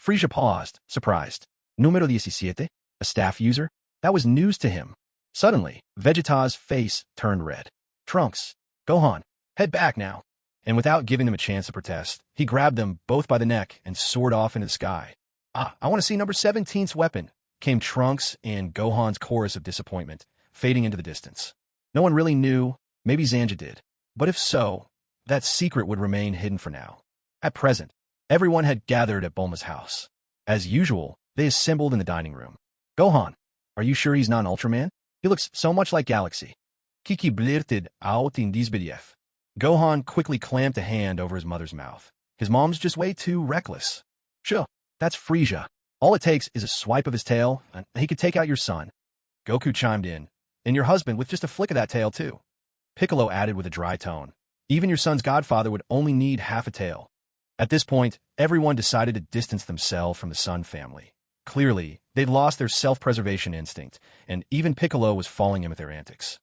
Frieza paused, surprised. Número 17? A staff user? That was news to him. Suddenly, Vegeta's face turned red. Trunks, Gohan, head back now. And without giving them a chance to protest, he grabbed them both by the neck and soared off into the sky. I want to see number 17's weapon, came Trunks and Gohan's chorus of disappointment, fading into the distance. No one really knew, maybe Zanja did. But if so, that secret would remain hidden for now. At present, everyone had gathered at Bulma's house. As usual, they assembled in the dining room. Gohan, are you sure he's not an Ultraman? He looks so much like Galaxy. Kiki blurted out in disbelief. Gohan quickly clamped a hand over his mother's mouth. His mom's just way too reckless. Sure, that's Frieza. All it takes is a swipe of his tail, and he could take out your son. Goku chimed in. And your husband with just a flick of that tail, too. Piccolo added with a dry tone. Even your son's godfather would only need half a tail. At this point, everyone decided to distance themselves from the Sun family. Clearly, they'd lost their self-preservation instinct, and even Piccolo was falling in with their antics.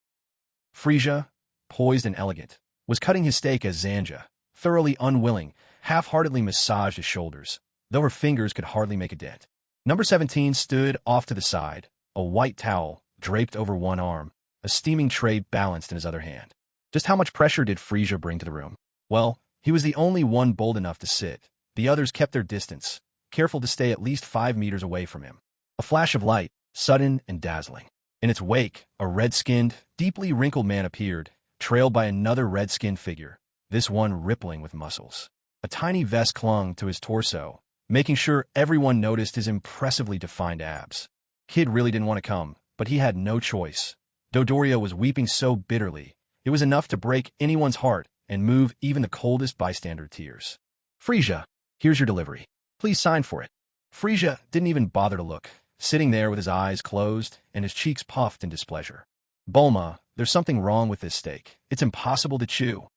Frieza, poised and elegant, was cutting his steak as Zanja, thoroughly unwilling, half-heartedly massaged his shoulders, though her fingers could hardly make a dent. Number 17 stood off to the side, a white towel draped over one arm, a steaming tray balanced in his other hand. Just how much pressure did Frieza bring to the room? Well, he was the only one bold enough to sit. The others kept their distance, careful to stay at least 5 meters away from him. A flash of light, sudden and dazzling. In its wake, a red-skinned, deeply wrinkled man appeared, trailed by another red-skinned figure, this one rippling with muscles. A tiny vest clung to his torso, making sure everyone noticed his impressively defined abs. Kid really didn't want to come, but he had no choice. Dodoria was weeping so bitterly, it was enough to break anyone's heart and move even the coldest bystander to tears. Frieza, here's your delivery. Please sign for it. Frieza didn't even bother to look, sitting there with his eyes closed and his cheeks puffed in displeasure. Bulma, there's something wrong with this steak. It's impossible to chew.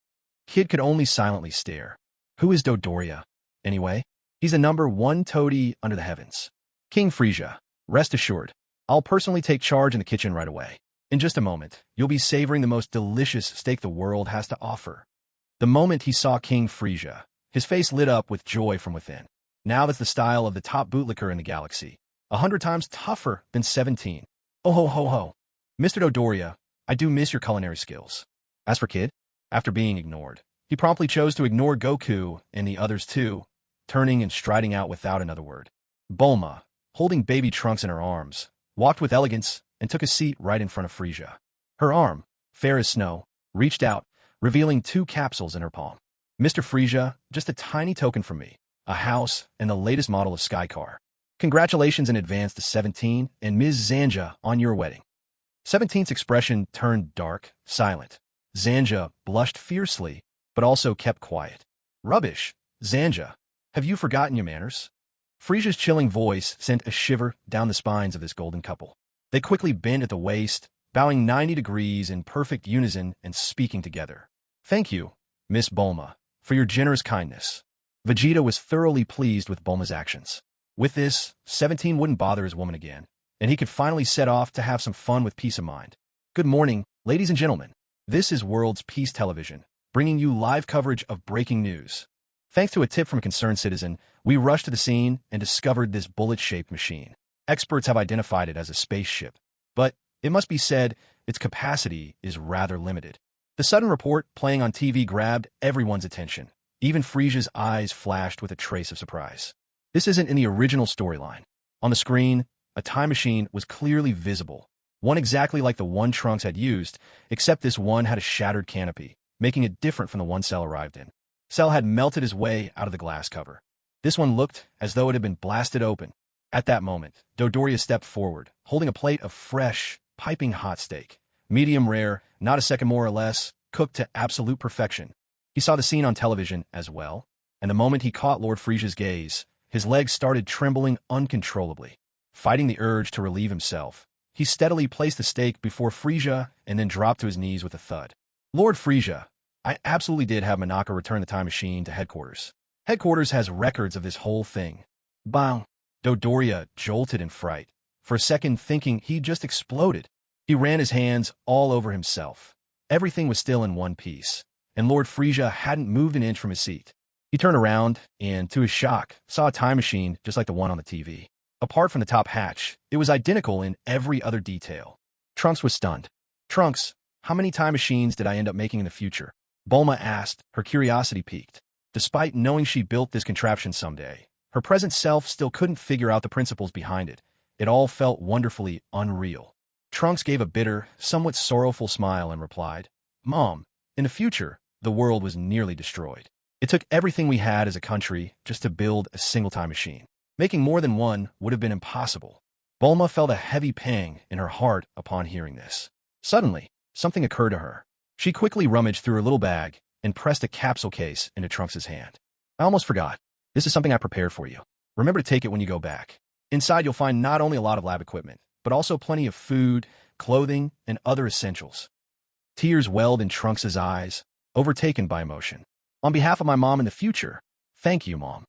Kid could only silently stare. Who is Dodoria, anyway? He's the number 1 toady under the heavens. King Frieza, rest assured, I'll personally take charge in the kitchen right away. In just a moment, you'll be savoring the most delicious steak the world has to offer. The moment he saw King Frieza, his face lit up with joy from within. Now that's the style of the top bootlicker in the galaxy. 100 times tougher than 17. Oh ho ho ho. Mr. Dodoria, I do miss your culinary skills. As for Kid, after being ignored, he promptly chose to ignore Goku and the others too, turning and striding out without another word. Bulma, holding baby Trunks in her arms, walked with elegance and took a seat right in front of Frieza. Her arm, fair as snow, reached out, revealing 2 capsules in her palm. Mr. Frieza, just a tiny token from me, a house and the latest model of Sky Car. Congratulations in advance to 17 and Ms. Zanja on your wedding. 17's expression turned dark, silent. Zanja blushed fiercely, but also kept quiet. Rubbish, Zanja. Have you forgotten your manners? Frieza's chilling voice sent a shiver down the spines of this golden couple. They quickly bent at the waist, bowing 90 degrees in perfect unison and speaking together. Thank you, Miss Bulma, for your generous kindness. Vegeta was thoroughly pleased with Bulma's actions. With this, 17 wouldn't bother his woman again, and he could finally set off to have some fun with peace of mind. Good morning, ladies and gentlemen. This is World's Peace Television, bringing you live coverage of breaking news. Thanks to a tip from a concerned citizen, we rushed to the scene and discovered this bullet-shaped machine. Experts have identified it as a spaceship, but it must be said its capacity is rather limited. The sudden report playing on TV grabbed everyone's attention. Even Frieza's eyes flashed with a trace of surprise. This isn't in the original storyline. On the screen, a time machine was clearly visible. One exactly like the one Trunks had used, except this one had a shattered canopy, making it different from the one Cell arrived in. Cell had melted his way out of the glass cover. This one looked as though it had been blasted open. At that moment, Dodoria stepped forward, holding a plate of fresh, piping hot steak. Medium rare, not a second more or less, cooked to absolute perfection. He saw the scene on television as well, and the moment he caught Lord Frieza's gaze, his legs started trembling uncontrollably. Fighting the urge to relieve himself, he steadily placed the steak before Frieza and then dropped to his knees with a thud. Lord Frieza, I absolutely did have Monaka return the time machine to headquarters. Headquarters has records of this whole thing. Bang! Dodoria jolted in fright, for a second thinking he'd just exploded. He ran his hands all over himself. Everything was still in one piece, and Lord Frieza hadn't moved an inch from his seat. He turned around and, to his shock, saw a time machine just like the one on the TV. Apart from the top hatch, it was identical in every other detail. Trunks was stunned. Trunks, how many time machines did I end up making in the future? Bulma asked, her curiosity piqued. Despite knowing she built this contraption someday, her present self still couldn't figure out the principles behind it. It all felt wonderfully unreal. Trunks gave a bitter, somewhat sorrowful smile and replied, Mom, in the future, the world was nearly destroyed. It took everything we had as a country just to build a single time machine. Making more than one would have been impossible. Bulma felt a heavy pang in her heart upon hearing this. Suddenly, something occurred to her. She quickly rummaged through her little bag and pressed a capsule case into Trunks' hand. I almost forgot. This is something I prepared for you. Remember to take it when you go back. Inside you'll find not only a lot of lab equipment, but also plenty of food, clothing, and other essentials. Tears welled in Trunks' eyes, overtaken by emotion. On behalf of my mom in the future, thank you, Mom.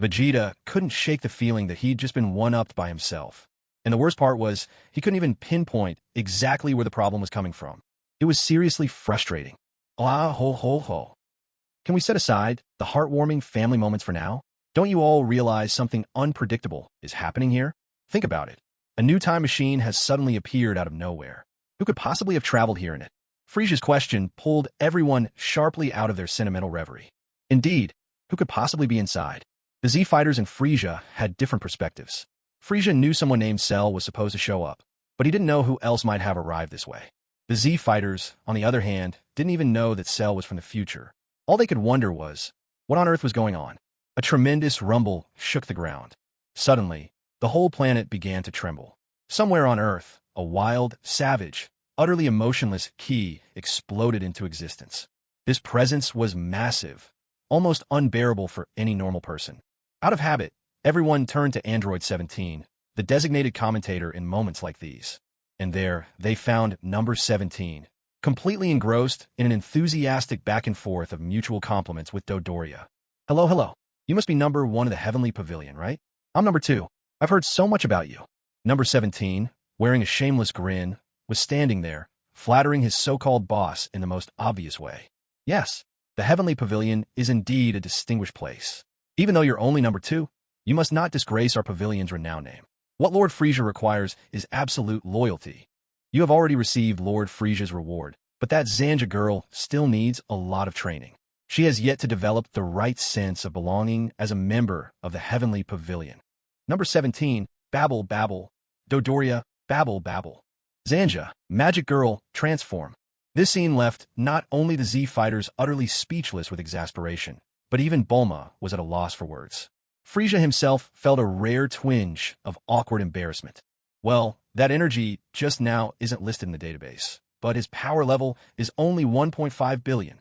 Vegeta couldn't shake the feeling that he'd just been one-upped by himself. And the worst part was, he couldn't even pinpoint exactly where the problem was coming from. It was seriously frustrating. Ah ho ho ho. Can we set aside the heartwarming family moments for now? Don't you all realize something unpredictable is happening here? Think about it. A new time machine has suddenly appeared out of nowhere. Who could possibly have traveled here in it? Frieza's question pulled everyone sharply out of their sentimental reverie. Indeed, who could possibly be inside? The Z-Fighters and Frieza had different perspectives. Frieza knew someone named Cell was supposed to show up, but he didn't know who else might have arrived this way. The Z-Fighters, on the other hand, didn't even know that Cell was from the future. All they could wonder was, what on earth was going on? A tremendous rumble shook the ground. Suddenly, the whole planet began to tremble. Somewhere on Earth, a wild, savage, utterly emotionless Ki exploded into existence. This presence was massive, almost unbearable for any normal person. Out of habit, everyone turned to Android 17, the designated commentator in moments like these. And there, they found number 17, completely engrossed in an enthusiastic back and forth of mutual compliments with Dodoria. Hello, hello. You must be number 1 of the Heavenly Pavilion, right? I'm number 2. I've heard so much about you. Number 17, wearing a shameless grin, was standing there, flattering his so-called boss in the most obvious way. Yes, the Heavenly Pavilion is indeed a distinguished place. Even though you're only number 2, you must not disgrace our pavilion's renowned name. What Lord Frieza requires is absolute loyalty. You have already received Lord Frieza's reward, but that Zanja girl still needs a lot of training. She has yet to develop the right sense of belonging as a member of the Heavenly Pavilion. Number 17, babble, babble. Dodoria, babble, babble. Zanja, magic girl, transform. This scene left not only the Z-Fighters utterly speechless with exasperation, but even Bulma was at a loss for words. Frieza himself felt a rare twinge of awkward embarrassment. Well, that energy just now isn't listed in the database, but his power level is only 1.5 billion.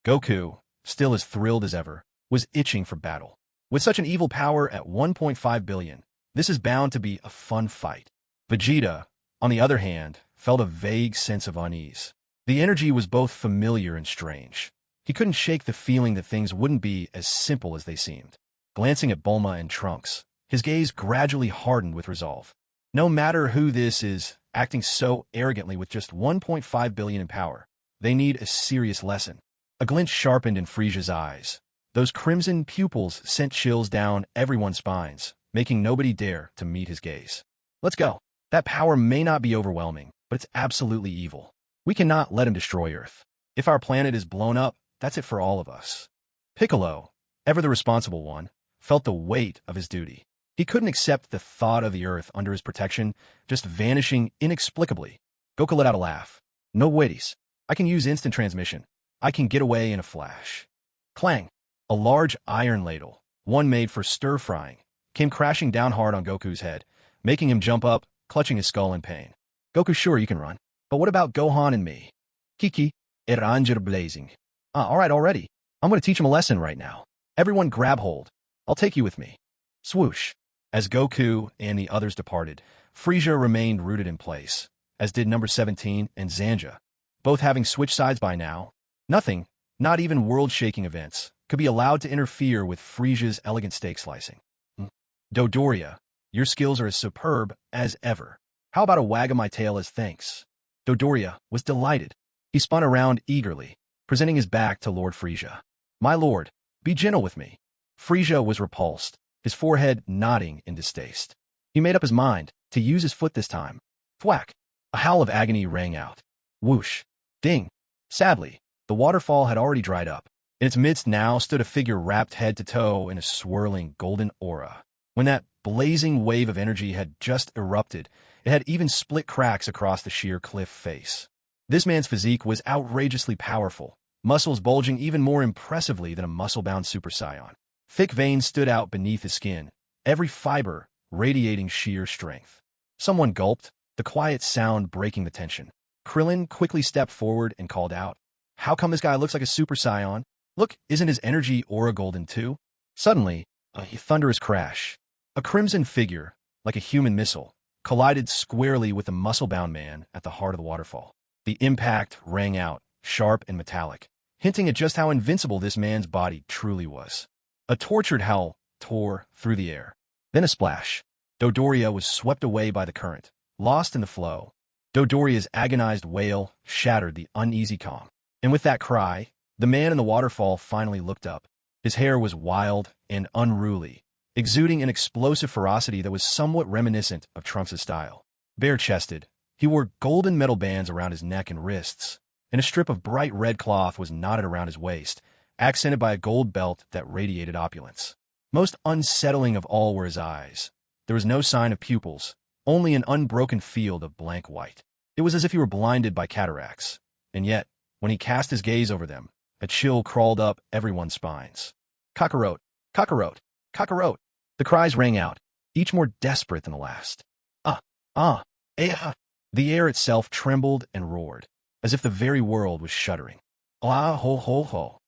Goku, still as thrilled as ever, was itching for battle. With such an evil power at 1.5 billion, this is bound to be a fun fight. Vegeta, on the other hand, felt a vague sense of unease. The energy was both familiar and strange. He couldn't shake the feeling that things wouldn't be as simple as they seemed. Glancing at Bulma and Trunks, his gaze gradually hardened with resolve. No matter who this is, acting so arrogantly with just 1.5 billion in power, they need a serious lesson. A glint sharpened in Frieza's eyes. Those crimson pupils sent chills down everyone's spines, making nobody dare to meet his gaze. Let's go. That power may not be overwhelming, but it's absolutely evil. We cannot let him destroy Earth. If our planet is blown up, that's it for all of us. Piccolo, ever the responsible one, felt the weight of his duty. He couldn't accept the thought of the Earth under his protection just vanishing inexplicably. Goku let out a laugh. No waities. I can use instant transmission. I can get away in a flash. Clang! A large iron ladle, one made for stir-frying, came crashing down hard on Goku's head, making him jump up, clutching his skull in pain. Goku, sure you can run. But what about Gohan and me? Kiki, Ranger blazing. All right already. I'm going to teach him a lesson right now. Everyone grab hold. I'll take you with me. Swoosh. As Goku and the others departed, Frieza remained rooted in place, as did number 17 and Zanja. Both having switched sides by now, nothing, not even world-shaking events, could be allowed to interfere with Frieza's elegant steak slicing. Dodoria, your skills are as superb as ever. How about a wag of my tail as thanks? Dodoria was delighted. He spun around eagerly, presenting his back to Lord Frieza. My lord, be gentle with me. Frieza was repulsed, his forehead nodding in distaste. He made up his mind to use his foot this time. Thwack! A howl of agony rang out. Whoosh! Ding! Sadly, the waterfall had already dried up. In its midst now stood a figure wrapped head to toe in a swirling golden aura. When that blazing wave of energy had just erupted, it had even split cracks across the sheer cliff face. This man's physique was outrageously powerful, muscles bulging even more impressively than a muscle-bound Super Saiyan. Thick veins stood out beneath his skin, every fiber radiating sheer strength. Someone gulped, the quiet sound breaking the tension. Krillin quickly stepped forward and called out, How come this guy looks like a Super Saiyan? Look, isn't his energy aura golden too? Suddenly, a thunderous crash. A crimson figure, like a human missile, collided squarely with the muscle-bound man at the heart of the waterfall. The impact rang out, sharp and metallic, hinting at just how invincible this man's body truly was. A tortured howl tore through the air. Then a splash. Dodoria was swept away by the current, lost in the flow. Dodoria's agonized wail shattered the uneasy calm. And with that cry, the man in the waterfall finally looked up. His hair was wild and unruly, exuding an explosive ferocity that was somewhat reminiscent of Trunks' style. Bare-chested, he wore golden metal bands around his neck and wrists, and a strip of bright red cloth was knotted around his waist, accented by a gold belt that radiated opulence. Most unsettling of all were his eyes. There was no sign of pupils, only an unbroken field of blank white. It was as if he were blinded by cataracts. And yet, when he cast his gaze over them, a chill crawled up everyone's spines. Kakarot! Kakarot! Kakarot! The cries rang out, each more desperate than the last. The air itself trembled and roared, as if the very world was shuddering. Ah ho ho ho.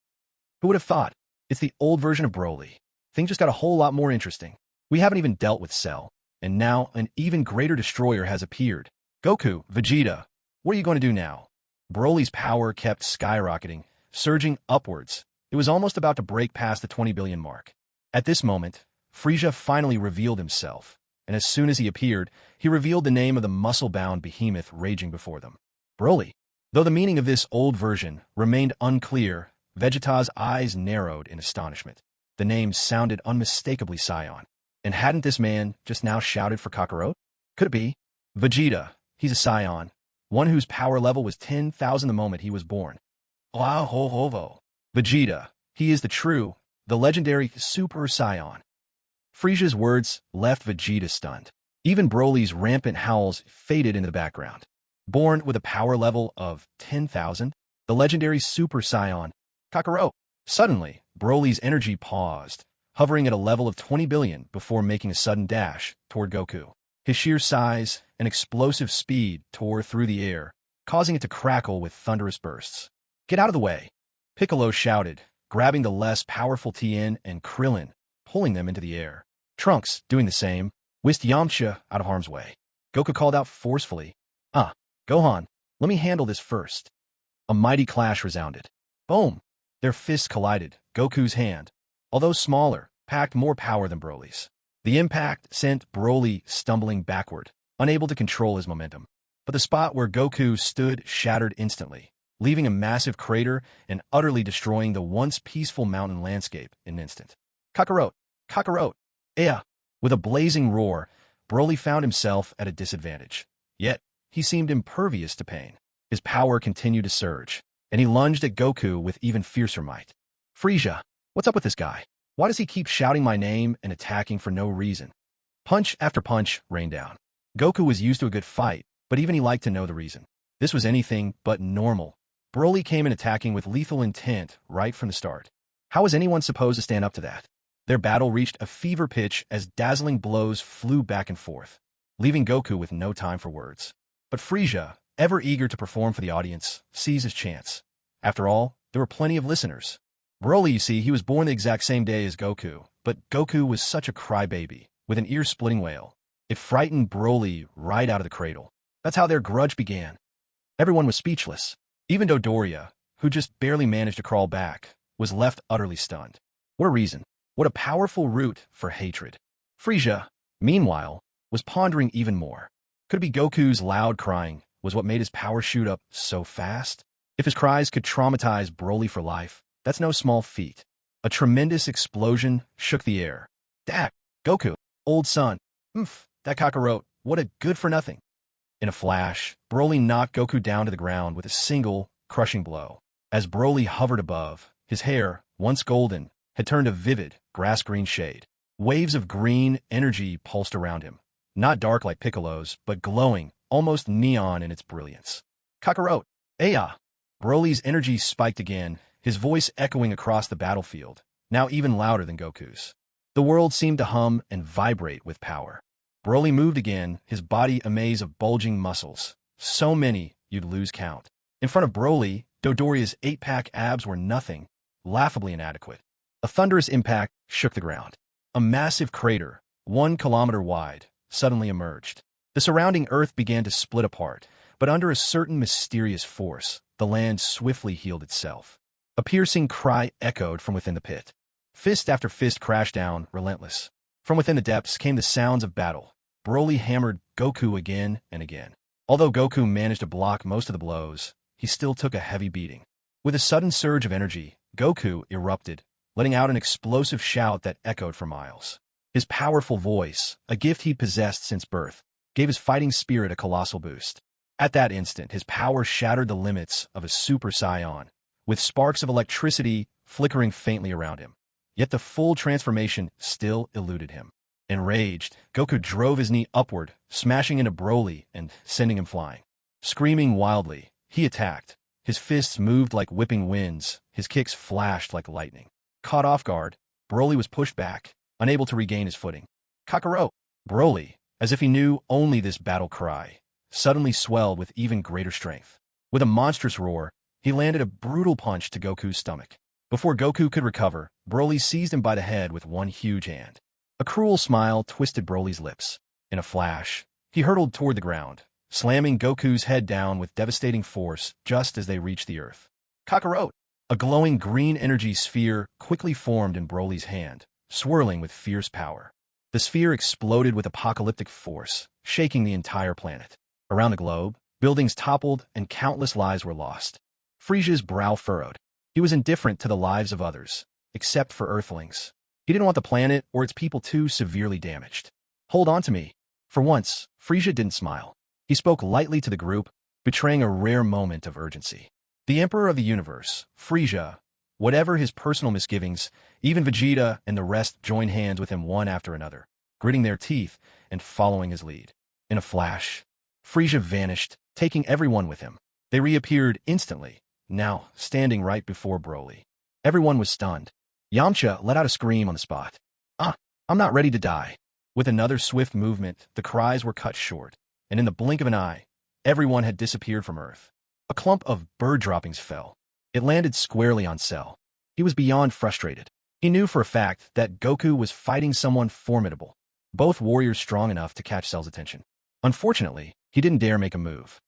Who would have thought? It's the old version of Broly. Things just got a whole lot more interesting. We haven't even dealt with Cell, and now an even greater destroyer has appeared. Goku, Vegeta, what are you going to do now? Broly's power kept skyrocketing, surging upwards. It was almost about to break past the 20 billion mark. At this moment, Frieza finally revealed himself, and as soon as he appeared, he revealed the name of the muscle-bound behemoth raging before them. Broly. Though the meaning of this old version remained unclear, Vegeta's eyes narrowed in astonishment. The name sounded unmistakably Saiyan. And hadn't this man just now shouted for Kakarot? Could it be? Vegeta. He's a Saiyan, one whose power level was 10,000 the moment he was born. Wow ho ho ho. Vegeta. He is the legendary Super Saiyan. Frieza's words left Vegeta stunned. Even Broly's rampant howls faded into the background. Born with a power level of 10,000, the legendary Super Saiyan, Kakarot. Suddenly, Broly's energy paused, hovering at a level of 20 billion before making a sudden dash toward Goku. His sheer size and explosive speed tore through the air, causing it to crackle with thunderous bursts. Get out of the way! Piccolo shouted, grabbing the less powerful Tien and Krillin, pulling them into the air. Trunks, doing the same, whisked Yamcha out of harm's way. Goku called out forcefully, Gohan, let me handle this first. A mighty clash resounded. Boom! Their fists collided. Goku's hand, although smaller, packed more power than Broly's. The impact sent Broly stumbling backward, unable to control his momentum. But the spot where Goku stood shattered instantly, leaving a massive crater and utterly destroying the once peaceful mountain landscape in an instant. Kakarot! Kakarot! Ea! With a blazing roar, Broly found himself at a disadvantage. Yet, he seemed impervious to pain. His power continued to surge, and he lunged at Goku with even fiercer might. Frieza, what's up with this guy? Why does he keep shouting my name and attacking for no reason? Punch after punch rained down. Goku was used to a good fight, but even he liked to know the reason. This was anything but normal. Broly came in attacking with lethal intent right from the start. How was anyone supposed to stand up to that? Their battle reached a fever pitch as dazzling blows flew back and forth, leaving Goku with no time for words. But Frieza, ever eager to perform for the audience, seized his chance. After all, there were plenty of listeners. Broly, you see, he was born the exact same day as Goku, but Goku was such a crybaby, with an ear-splitting wail. It frightened Broly right out of the cradle. That's how their grudge began. Everyone was speechless. Even Dodoria, who just barely managed to crawl back, was left utterly stunned. What a reason. What a powerful root for hatred. Frieza, meanwhile, was pondering even more. Could it be Goku's loud crying was what made his power shoot up so fast? If his cries could traumatize Broly for life, that's no small feat. A tremendous explosion shook the air. Dak, Goku, old son, that Kakarot, what a good-for-nothing. In a flash, Broly knocked Goku down to the ground with a single, crushing blow. As Broly hovered above, his hair, once golden, had turned a vivid, grass-green shade. Waves of green energy pulsed around him, not dark like Piccolo's, but glowing, almost neon in its brilliance. Kakarot, Aya! Broly's energy spiked again, his voice echoing across the battlefield, now even louder than Goku's. The world seemed to hum and vibrate with power. Broly moved again, his body a maze of bulging muscles. So many, you'd lose count. In front of Broly, Dodoria's 8-pack abs were nothing, laughably inadequate. A thunderous impact shook the ground. A massive crater, 1 kilometer wide, suddenly emerged. The surrounding earth began to split apart, but under a certain mysterious force, the land swiftly healed itself. A piercing cry echoed from within the pit. Fist after fist crashed down, relentless. From within the depths came the sounds of battle. Broly hammered Goku again and again. Although Goku managed to block most of the blows, he still took a heavy beating. With a sudden surge of energy, Goku erupted, letting out an explosive shout that echoed for miles. His powerful voice, a gift he'd possessed since birth, gave his fighting spirit a colossal boost. At that instant, his power shattered the limits of a Super Saiyan, with sparks of electricity flickering faintly around him. Yet the full transformation still eluded him. Enraged, Goku drove his knee upward, smashing into Broly and sending him flying. Screaming wildly, he attacked. His fists moved like whipping winds, his kicks flashed like lightning. Caught off guard, Broly was pushed back, unable to regain his footing. Kakarot! Broly, as if he knew only this battle cry, suddenly swelled with even greater strength. With a monstrous roar, he landed a brutal punch to Goku's stomach. Before Goku could recover, Broly seized him by the head with one huge hand. A cruel smile twisted Broly's lips. In a flash, he hurtled toward the ground, slamming Goku's head down with devastating force just as they reached the earth. Kakarot! A glowing green energy sphere quickly formed in Broly's hand, swirling with fierce power. The sphere exploded with apocalyptic force, shaking the entire planet. Around the globe, buildings toppled and countless lives were lost. Frieza's brow furrowed. He was indifferent to the lives of others, except for Earthlings. He didn't want the planet or its people too severely damaged. Hold on to me. For once, Frieza didn't smile. He spoke lightly to the group, betraying a rare moment of urgency. The Emperor of the Universe, Frieza, whatever his personal misgivings, even Vegeta and the rest joined hands with him one after another, gritting their teeth and following his lead. In a flash, Frieza vanished, taking everyone with him. They reappeared instantly, now standing right before Broly. Everyone was stunned. Yamcha let out a scream on the spot. I'm not ready to die. With another swift movement, the cries were cut short, and in the blink of an eye, everyone had disappeared from Earth. A clump of bird droppings fell. It landed squarely on Cell. He was beyond frustrated. He knew for a fact that Goku was fighting someone formidable, both warriors strong enough to catch Cell's attention. Unfortunately, he didn't dare make a move.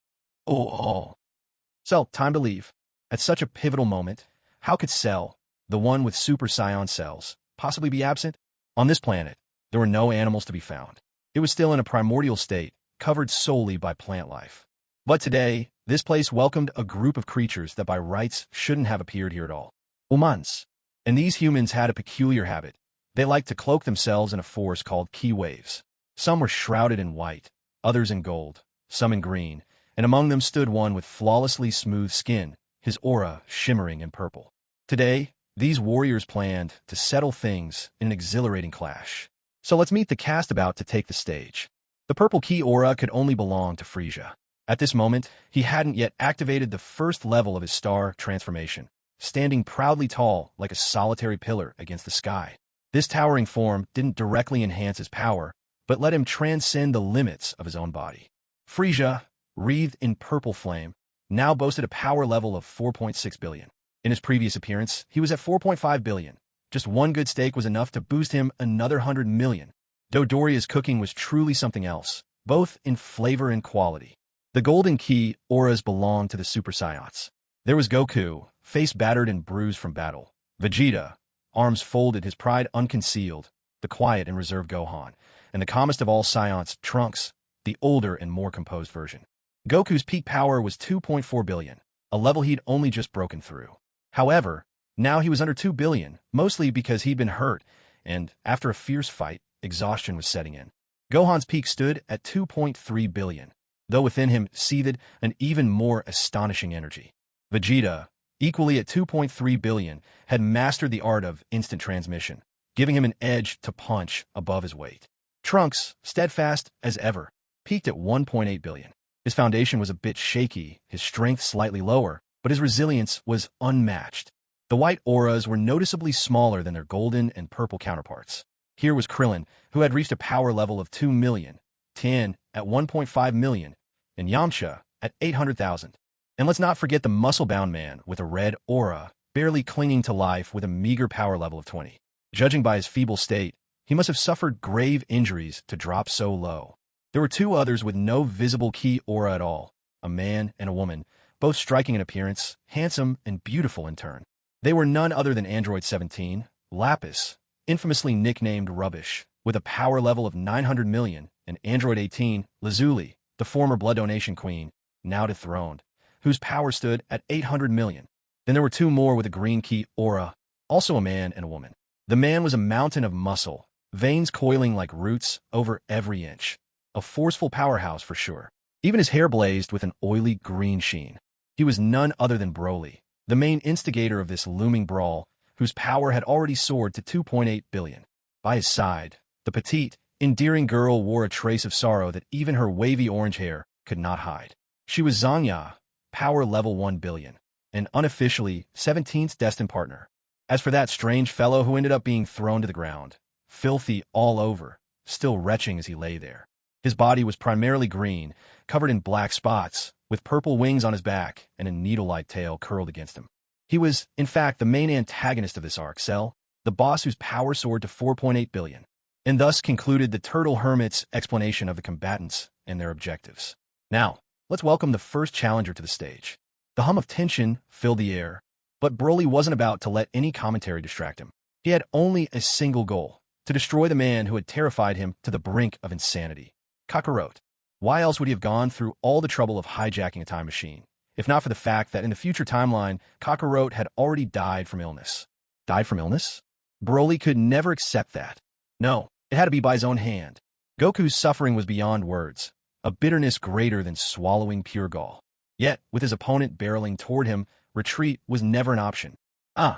Cell, time to leave. At such a pivotal moment, how could Cell, the one with Super Saiyan cells, possibly be absent? On this planet, there were no animals to be found. It was still in a primordial state, covered solely by plant life. But today, this place welcomed a group of creatures that by rights shouldn't have appeared here at all. Humans. And these humans had a peculiar habit. They liked to cloak themselves in a force called ki waves. Some were shrouded in white, others in gold, some in green, and among them stood one with flawlessly smooth skin, his aura shimmering in purple. Today, these warriors planned to settle things in an exhilarating clash. So let's meet the cast about to take the stage. The purple key aura could only belong to Frieza. At this moment, he hadn't yet activated the first level of his star transformation, standing proudly tall like a solitary pillar against the sky. This towering form didn't directly enhance his power, but let him transcend the limits of his own body. Frieza, wreathed in purple flame, now boasted a power level of 4.6 billion. In his previous appearance, he was at 4.5 billion. Just one good steak was enough to boost him another 100 million. Dodoria's cooking was truly something else, both in flavor and quality. The golden key auras belonged to the Super Saiyans. There was Goku, face battered and bruised from battle. Vegeta, arms folded, his pride unconcealed. The quiet and reserved Gohan. And the calmest of all Saiyans, Trunks, the older and more composed version. Goku's peak power was 2.4 billion, a level he'd only just broken through. However, now he was under 2 billion, mostly because he'd been hurt, and after a fierce fight, exhaustion was setting in. Gohan's peak stood at 2.3 billion, though within him seethed an even more astonishing energy. Vegeta, equally at 2.3 billion, had mastered the art of instant transmission, giving him an edge to punch above his weight. Trunks, steadfast as ever, peaked at 1.8 billion. His foundation was a bit shaky, his strength slightly lower, but his resilience was unmatched. The white auras were noticeably smaller than their golden and purple counterparts. Here was Krillin, who had reached a power level of 2 million, Tien at 1.5 million, and Yamcha at 800,000. And let's not forget the muscle-bound man with a red aura, barely clinging to life with a meager power level of 20. Judging by his feeble state, he must have suffered grave injuries to drop so low. There were two others with no visible key aura at all, a man and a woman, both striking in appearance, handsome and beautiful in turn. They were none other than Android 17, Lapis, infamously nicknamed Rubbish, with a power level of 900 million, and Android 18, Lazuli, the former blood donation queen, now dethroned, whose power stood at 800 million. Then there were two more with a green key aura, also a man and a woman. The man was a mountain of muscle, veins coiling like roots over every inch. A forceful powerhouse for sure. Even his hair blazed with an oily green sheen. He was none other than Broly, the main instigator of this looming brawl, whose power had already soared to 2.8 billion. By his side, the petite, endearing girl wore a trace of sorrow that even her wavy orange hair could not hide. She was Zangya, power level 1 billion, and unofficially 17th destined partner. As for that strange fellow who ended up being thrown to the ground, filthy all over, still retching as he lay there. His body was primarily green, covered in black spots, with purple wings on his back and a needle-like tail curled against him. He was, in fact, the main antagonist of this arc, Cell, the boss whose power soared to 4.8 billion, and thus concluded the Turtle Hermit's explanation of the combatants and their objectives. Now, let's welcome the first challenger to the stage. The hum of tension filled the air, but Broly wasn't about to let any commentary distract him. He had only a single goal, to destroy the man who had terrified him to the brink of insanity. Kakarot. Why else would he have gone through all the trouble of hijacking a time machine, if not for the fact that in the future timeline, Kakarot had already died from illness? Died from illness? Broly could never accept that. No, it had to be by his own hand. Goku's suffering was beyond words, a bitterness greater than swallowing pure gall. Yet, with his opponent barreling toward him, retreat was never an option. A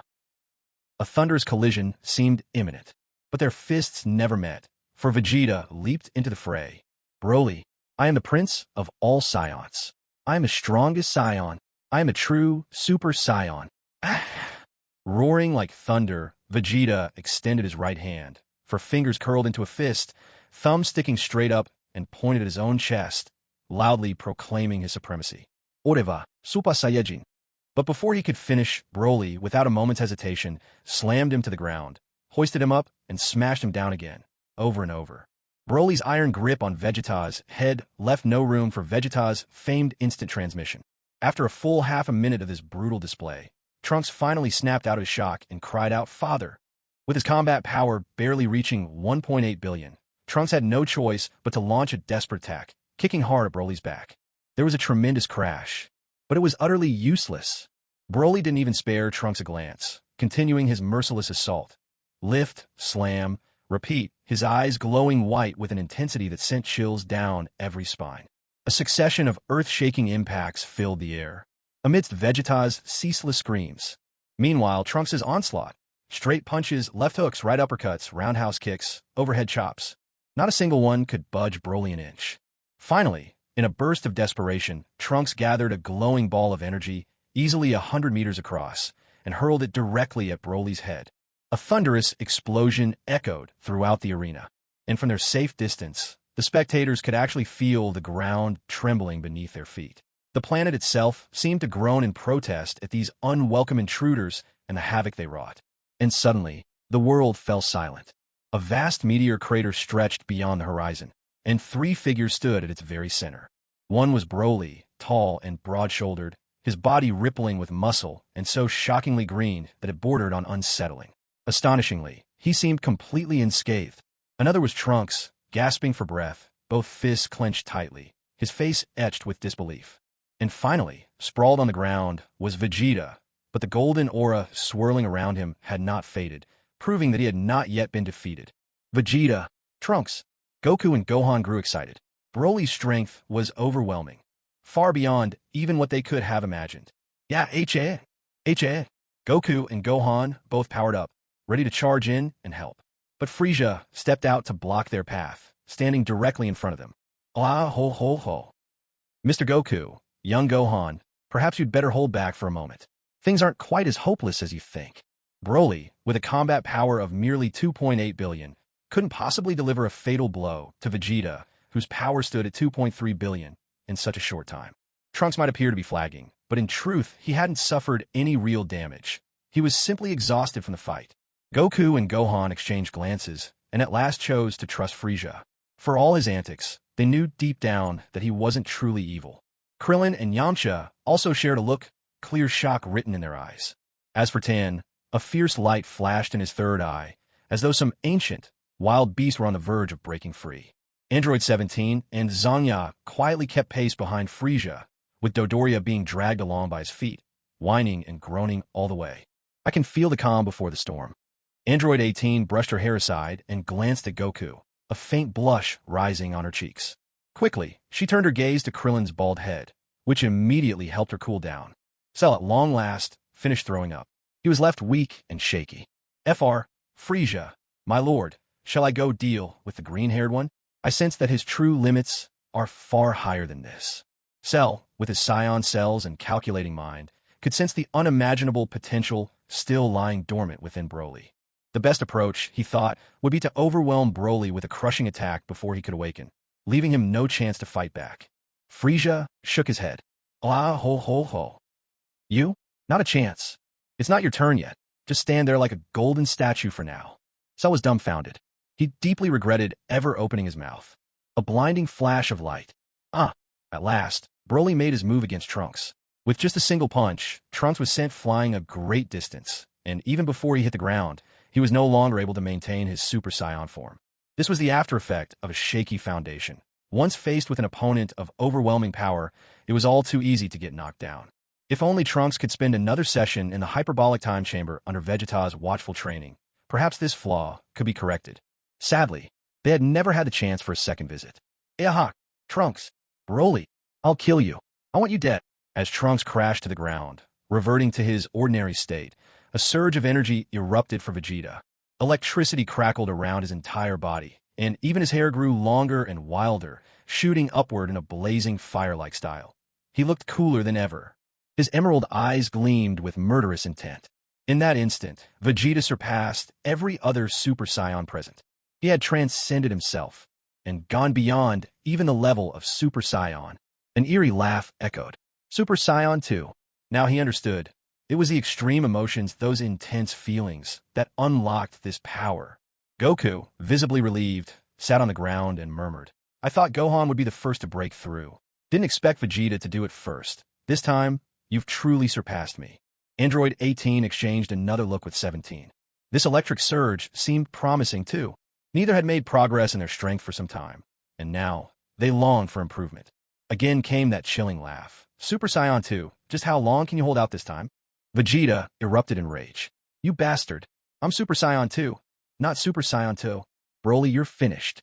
thunderous collision seemed imminent, but their fists never met, for Vegeta leaped into the fray. Broly, I am the prince of all Saiyans. I am the strongest Saiyan. I am a true Super Saiyan. Roaring like thunder, Vegeta extended his right hand, for fingers curled into a fist, thumb sticking straight up and pointed at his own chest, loudly proclaiming his supremacy. Oreva, Super Saiyajin. But before he could finish, Broly, without a moment's hesitation, slammed him to the ground, hoisted him up, and smashed him down again, over and over. Broly's iron grip on Vegeta's head left no room for Vegeta's famed instant transmission. After a full half a minute of this brutal display, Trunks finally snapped out of his shock and cried out, "Father!" With his combat power barely reaching 1.8 billion, Trunks had no choice but to launch a desperate attack, kicking hard at Broly's back. There was a tremendous crash, but it was utterly useless. Broly didn't even spare Trunks a glance, continuing his merciless assault. Lift, slam, repeat, his eyes glowing white with an intensity that sent chills down every spine. A succession of earth-shaking impacts filled the air, amidst Vegeta's ceaseless screams. Meanwhile, Trunks' onslaught, Straight punches, left hooks, right uppercuts, roundhouse kicks, overhead chops. Not a single one could budge Broly an inch. Finally, in a burst of desperation, Trunks gathered a glowing ball of energy, easily 100 meters across, and hurled it directly at Broly's head. A thunderous explosion echoed throughout the arena, and from their safe distance, the spectators could actually feel the ground trembling beneath their feet. The planet itself seemed to groan in protest at these unwelcome intruders and the havoc they wrought. And suddenly, the world fell silent. A vast meteor crater stretched beyond the horizon, and three figures stood at its very center. One was Broly, tall and broad-shouldered, his body rippling with muscle and so shockingly green that it bordered on unsettling. Astonishingly, he seemed completely unscathed. Another was Trunks, gasping for breath, both fists clenched tightly, his face etched with disbelief. And finally, sprawled on the ground, was Vegeta, but the golden aura swirling around him had not faded, proving that he had not yet been defeated. Vegeta, Trunks, Goku and Gohan grew excited. Broly's strength was overwhelming, far beyond even what they could have imagined. Yeah, H.A. Goku and Gohan both powered up, ready to charge in and help. But Frieza stepped out to block their path, standing directly in front of them. Ah, ho, ho, ho. Mr. Goku, young Gohan, perhaps you'd better hold back for a moment. Things aren't quite as hopeless as you think. Broly, with a combat power of merely 2.8 billion, couldn't possibly deliver a fatal blow to Vegeta, whose power stood at 2.3 billion in such a short time. Trunks might appear to be flagging, but in truth, he hadn't suffered any real damage. He was simply exhausted from the fight. Goku and Gohan exchanged glances, and at last chose to trust Frieza. For all his antics, they knew deep down that he wasn't truly evil. Krillin and Yamcha also shared a look, clear shock written in their eyes. As for Tan, a fierce light flashed in his third eye, as though some ancient, wild beast were on the verge of breaking free. Android 17 and Zangya quietly kept pace behind Frieza, with Dodoria being dragged along by his feet, whining and groaning all the way. I can feel the calm before the storm. Android 18 brushed her hair aside and glanced at Goku, a faint blush rising on her cheeks. Quickly, she turned her gaze to Krillin's bald head, which immediately helped her cool down. Cell at long last finished throwing up. He was left weak and shaky. Frieza, my lord, shall I go deal with the green-haired one? I sense that his true limits are far higher than this. Cell, with his psion cells and calculating mind, could sense the unimaginable potential still lying dormant within Broly. The best approach, he thought, would be to overwhelm Broly with a crushing attack before he could awaken, leaving him no chance to fight back. Frieza shook his head. Ah, ho, ho, ho. You? Not a chance. It's not your turn yet. Just stand there like a golden statue for now. Cell was dumbfounded. He deeply regretted ever opening his mouth. A blinding flash of light. At last, Broly made his move against Trunks. With just a single punch, Trunks was sent flying a great distance, and even before he hit the ground, he was no longer able to maintain his Super Saiyan form. This was the after effect of a shaky foundation. Once faced with an opponent of overwhelming power, it was all too easy to get knocked down. If only Trunks could spend another session in the hyperbolic time chamber under Vegeta's watchful training, perhaps this flaw could be corrected. Sadly, they had never had the chance for a second visit. Aha! Trunks! Broly! I'll kill you! I want you dead! As Trunks crashed to the ground, reverting to his ordinary state, a surge of energy erupted for Vegeta. Electricity crackled around his entire body, and even his hair grew longer and wilder, shooting upward in a blazing fire-like style. He looked cooler than ever. His emerald eyes gleamed with murderous intent. In that instant, Vegeta surpassed every other Super Saiyan present. He had transcended himself, and gone beyond even the level of Super Saiyan. An eerie laugh echoed. Super Saiyan 2. Now he understood. It was the extreme emotions, those intense feelings, that unlocked this power. Goku, visibly relieved, sat on the ground and murmured, I thought Gohan would be the first to break through. Didn't expect Vegeta to do it first. This time, you've truly surpassed me. Android 18 exchanged another look with 17. This electric surge seemed promising too. Neither had made progress in their strength for some time, and now they longed for improvement. Again came that chilling laugh. Super Saiyan 2, just how long can you hold out this time? Vegeta erupted in rage. You bastard. I'm Super Saiyan 2, not Super Saiyan 2. Broly, you're finished.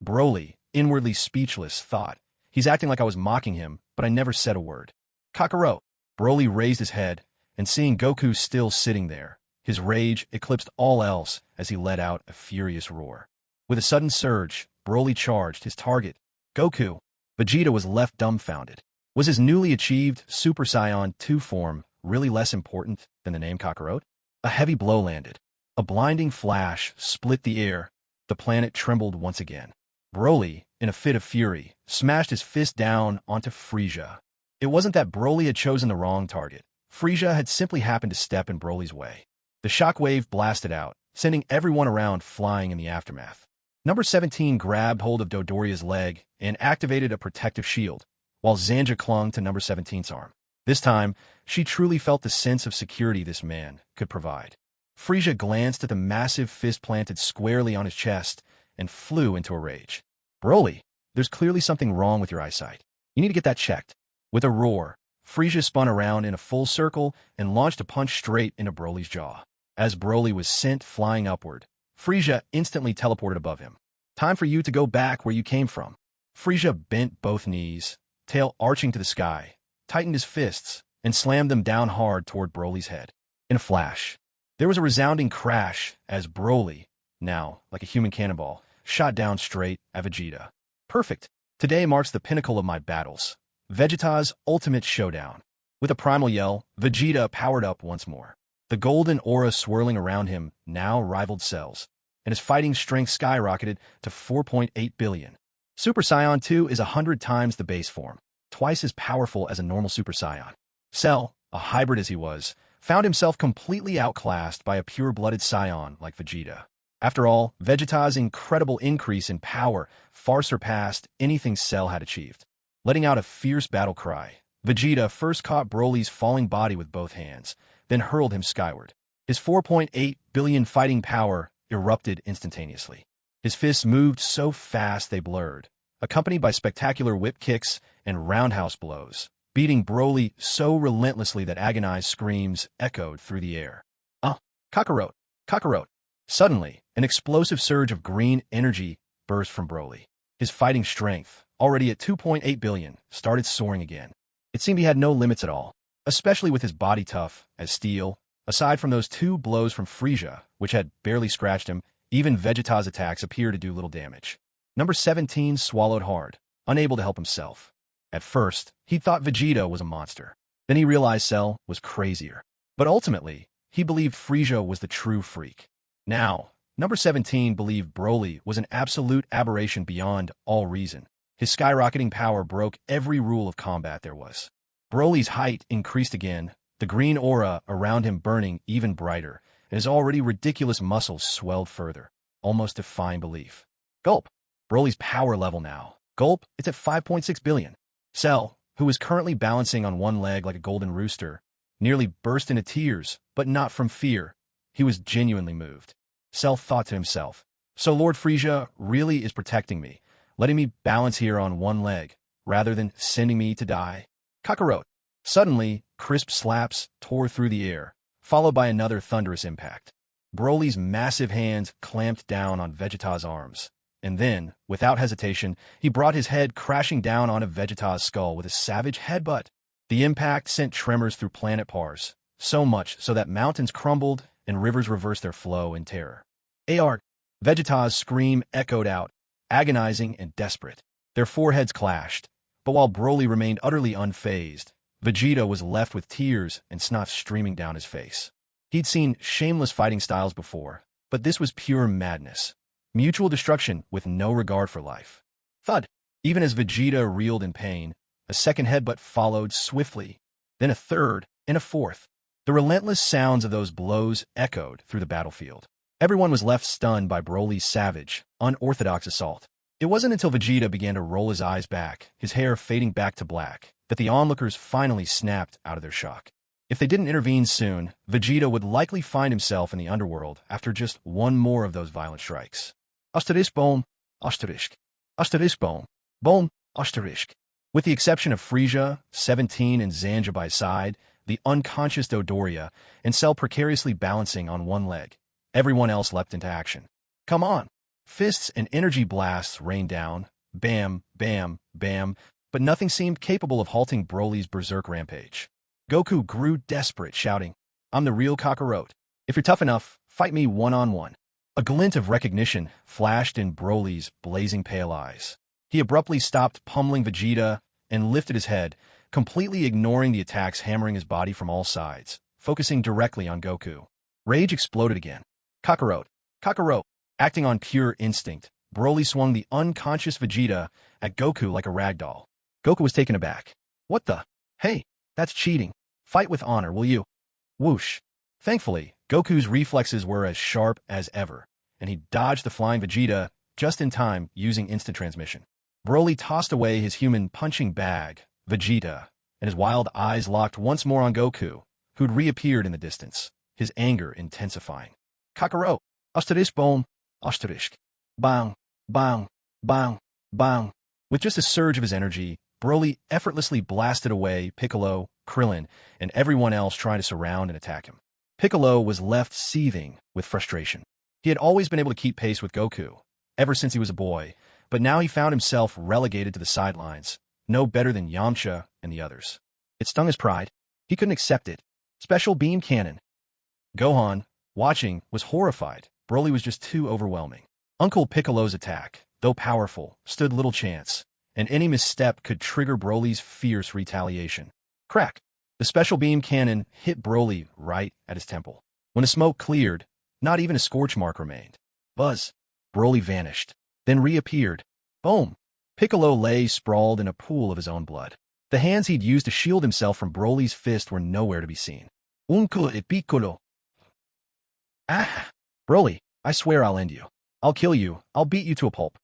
Broly, inwardly speechless, thought. He's acting like I was mocking him, but I never said a word. Kakarot. Broly raised his head, and seeing Goku still sitting there, His rage eclipsed all else as he let out a furious roar. With a sudden surge, Broly charged his target, Goku. Vegeta was left dumbfounded. Was his newly achieved Super Saiyan 2 form really less important than the name Kakarot? A heavy blow landed. A blinding flash split the air. The planet trembled once again. Broly, in a fit of fury, smashed his fist down onto Frieza. It wasn't that Broly had chosen the wrong target. Frieza had simply happened to step in Broly's way. The shockwave blasted out, sending everyone around flying in the aftermath. Number 17 grabbed hold of Dodoria's leg and activated a protective shield, while Zanja clung to Number 17's arm. This time, she truly felt the sense of security this man could provide. Frieza glanced at the massive fist planted squarely on his chest and flew into a rage. Broly, there's clearly something wrong with your eyesight. You need to get that checked. With a roar, Frieza spun around in a full circle and launched a punch straight into Broly's jaw. As Broly was sent flying upward, Frieza instantly teleported above him. Time for you to go back where you came from. Frieza bent both knees, tail arching to the sky, tightened his fists, and slammed them down hard toward Broly's head. In a flash, there was a resounding crash as Broly, now like a human cannonball, shot down straight at Vegeta. Perfect. Today marks the pinnacle of my battles. Vegeta's ultimate showdown. With a primal yell, Vegeta powered up once more. The golden aura swirling around him now rivaled Cell's, and his fighting strength skyrocketed to 4.8 billion. Super Saiyan 2 is 100 times the base form, twice as powerful as a normal Super Saiyan. Cell, a hybrid as he was, found himself completely outclassed by a pure-blooded Saiyan like Vegeta. After all, Vegeta's incredible increase in power far surpassed anything Cell had achieved. Letting out a fierce battle cry, Vegeta first caught Broly's falling body with both hands, then hurled him skyward. His 4.8 billion fighting power erupted instantaneously. His fists moved so fast they blurred, accompanied by spectacular whip kicks and roundhouse blows, beating Broly so relentlessly that agonized screams echoed through the air. Kakarot! Kakarot! Suddenly, an explosive surge of green energy burst from Broly. His fighting strength, already at 2.8 billion, started soaring again. It seemed he had no limits at all, especially with his body tough as steel. Aside from those 2 blows from Frieza, which had barely scratched him, even Vegeta's attacks appeared to do little damage. Number 17 swallowed hard, unable to help himself. At first, he thought Vegeta was a monster. Then he realized Cell was crazier. But ultimately, he believed Frieza was the true freak. Now, Number 17 believed Broly was an absolute aberration beyond all reason. His skyrocketing power broke every rule of combat there was. Broly's height increased again, the green aura around him burning even brighter, and his already ridiculous muscles swelled further, almost defying belief. Gulp! Broly's power level now. Gulp, it's at 5.6 billion. Cell, who was currently balancing on one leg like a golden rooster, nearly burst into tears, but not from fear. He was genuinely moved. Cell thought to himself, so Lord Frieza really is protecting me, letting me balance here on one leg, rather than sending me to die. Kakarot! Suddenly, crisp slaps tore through the air, followed by another thunderous impact. Broly's massive hands clamped down on Vegeta's arms, and then, without hesitation, he brought his head crashing down onto Vegeta's skull with a savage headbutt. The impact sent tremors through planet Pars, so much so that mountains crumbled and rivers reversed their flow in terror. Arg! Vegeta's scream echoed out, agonizing and desperate. Their foreheads clashed, but while Broly remained utterly unfazed, Vegeta was left with tears and snot streaming down his face. He'd seen shameless fighting styles before, but this was pure madness. Mutual destruction with no regard for life. Thud! Even as Vegeta reeled in pain, a second headbutt followed swiftly, then a third and a fourth. The relentless sounds of those blows echoed through the battlefield. Everyone was left stunned by Broly's savage, unorthodox assault. It wasn't until Vegeta began to roll his eyes back, his hair fading back to black, that the onlookers finally snapped out of their shock. If they didn't intervene soon, Vegeta would likely find himself in the underworld after just one more of those violent strikes. Asterisk boom, asterisk. Asterisk boom, boom, asterisk. With the exception of Frieza, 17 and Zanja by his side, the unconscious Dodoria, and Cell precariously balancing on one leg, everyone else leapt into action. Come on! Fists and energy blasts rained down, bam, bam, bam, but nothing seemed capable of halting Broly's berserk rampage. Goku grew desperate, shouting, "I'm the real Kakarot. If you're tough enough, fight me one-on-one. A glint of recognition flashed in Broly's blazing pale eyes. He abruptly stopped pummeling Vegeta and lifted his head, completely ignoring the attacks hammering his body from all sides, focusing directly on Goku. Rage exploded again. Kakarot. Kakarot. Acting on pure instinct, Broly swung the unconscious Vegeta at Goku like a ragdoll. Goku was taken aback. What the? Hey, that's cheating. Fight with honor, will you? Whoosh. Thankfully, Goku's reflexes were as sharp as ever, and he dodged the flying Vegeta just in time using instant transmission. Broly tossed away his human punching bag, Vegeta, and his wild eyes locked once more on Goku, who'd reappeared in the distance, his anger intensifying. Kakarot. Asterisk boom. Asterisk. Bang. Bang. Bang. Bang. With just a surge of his energy, Broly effortlessly blasted away Piccolo, Krillin, and everyone else trying to surround and attack him. Piccolo was left seething with frustration. He had always been able to keep pace with Goku, ever since he was a boy, but now he found himself relegated to the sidelines, no better than Yamcha and the others. It stung his pride. He couldn't accept it. Special beam cannon. Gohan, watching, was horrified. Broly was just too overwhelming. Uncle Piccolo's attack, though powerful, stood little chance, and any misstep could trigger Broly's fierce retaliation. Crack! The special beam cannon hit Broly right at his temple. When the smoke cleared, not even a scorch mark remained. Buzz! Broly vanished, then reappeared. Boom! Piccolo lay sprawled in a pool of his own blood. The hands he'd used to shield himself from Broly's fist were nowhere to be seen. Uncle e Piccolo! Ah! Broly, I swear I'll end you. I'll kill you. I'll beat you to a pulp.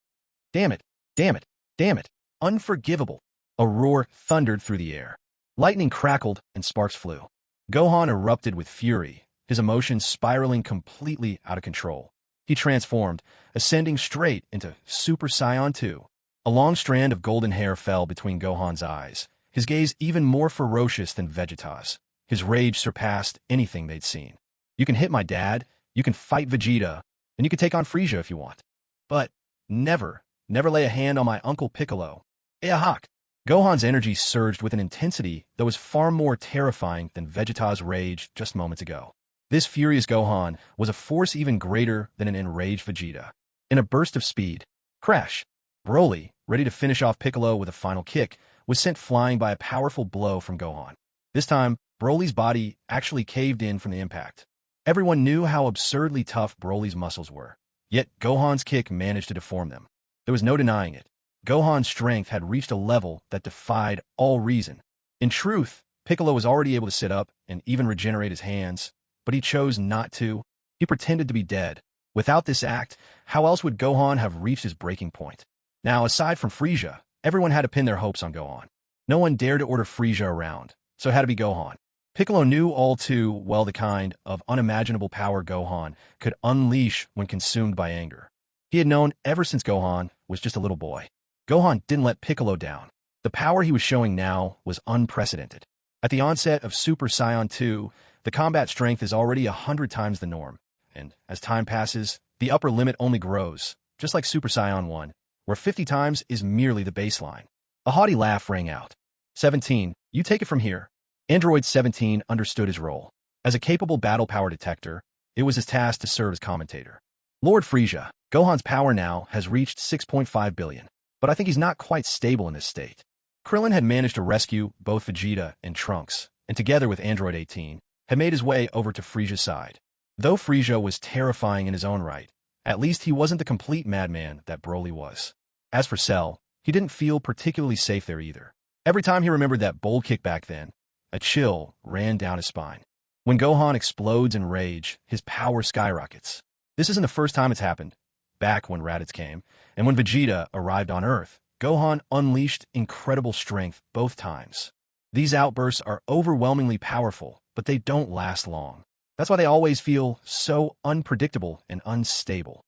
Damn it! Damn it! Damn it! Unforgivable! A roar thundered through the air. Lightning crackled and sparks flew. Gohan erupted with fury, his emotions spiraling completely out of control. He transformed, ascending straight into Super Saiyan 2. A long strand of golden hair fell between Gohan's eyes, his gaze even more ferocious than Vegeta's. His rage surpassed anything they'd seen. You can hit my dad, you can fight Vegeta, and you can take on Frieza if you want. But never lay a hand on my Uncle Piccolo. Eahak! Gohan's energy surged with an intensity that was far more terrifying than Vegeta's rage just moments ago. This furious Gohan was a force even greater than an enraged Vegeta. In a burst of speed, crash! Broly, ready to finish off Piccolo with a final kick, was sent flying by a powerful blow from Gohan. This time, Broly's body actually caved in from the impact. Everyone knew how absurdly tough Broly's muscles were, yet Gohan's kick managed to deform them. There was no denying it. Gohan's strength had reached a level that defied all reason. In truth, Piccolo was already able to sit up and even regenerate his hands, but he chose not to. He pretended to be dead. Without this act, how else would Gohan have reached his breaking point? Now, aside from Frieza, everyone had to pin their hopes on Gohan. No one dared to order Frieza around, so it had to be Gohan. Piccolo knew all too well the kind of unimaginable power Gohan could unleash when consumed by anger. He had known ever since Gohan was just a little boy. Gohan didn't let Piccolo down. The power he was showing now was unprecedented. At the onset of Super Saiyan 2, the combat strength is already 100 times the norm, and as time passes, the upper limit only grows, just like Super Saiyan 1, where 50 times is merely the baseline. A haughty laugh rang out. 17, you take it from here. Android 17 understood his role. As a capable battle power detector, it was his task to serve as commentator. Lord Frieza, Gohan's power now has reached 6.5 billion, but I think he's not quite stable in this state. Krillin had managed to rescue both Vegeta and Trunks, and together with Android 18, had made his way over to Frieza's side. Though Frieza was terrifying in his own right, at least he wasn't the complete madman that Broly was. As for Cell, he didn't feel particularly safe there either. Every time he remembered that bold kick back then, a chill ran down his spine. When Gohan explodes in rage, his power skyrockets. This isn't the first time it's happened. Back when Raditz came, and when Vegeta arrived on Earth, Gohan unleashed incredible strength both times. These outbursts are overwhelmingly powerful, but they don't last long. That's why they always feel so unpredictable and unstable.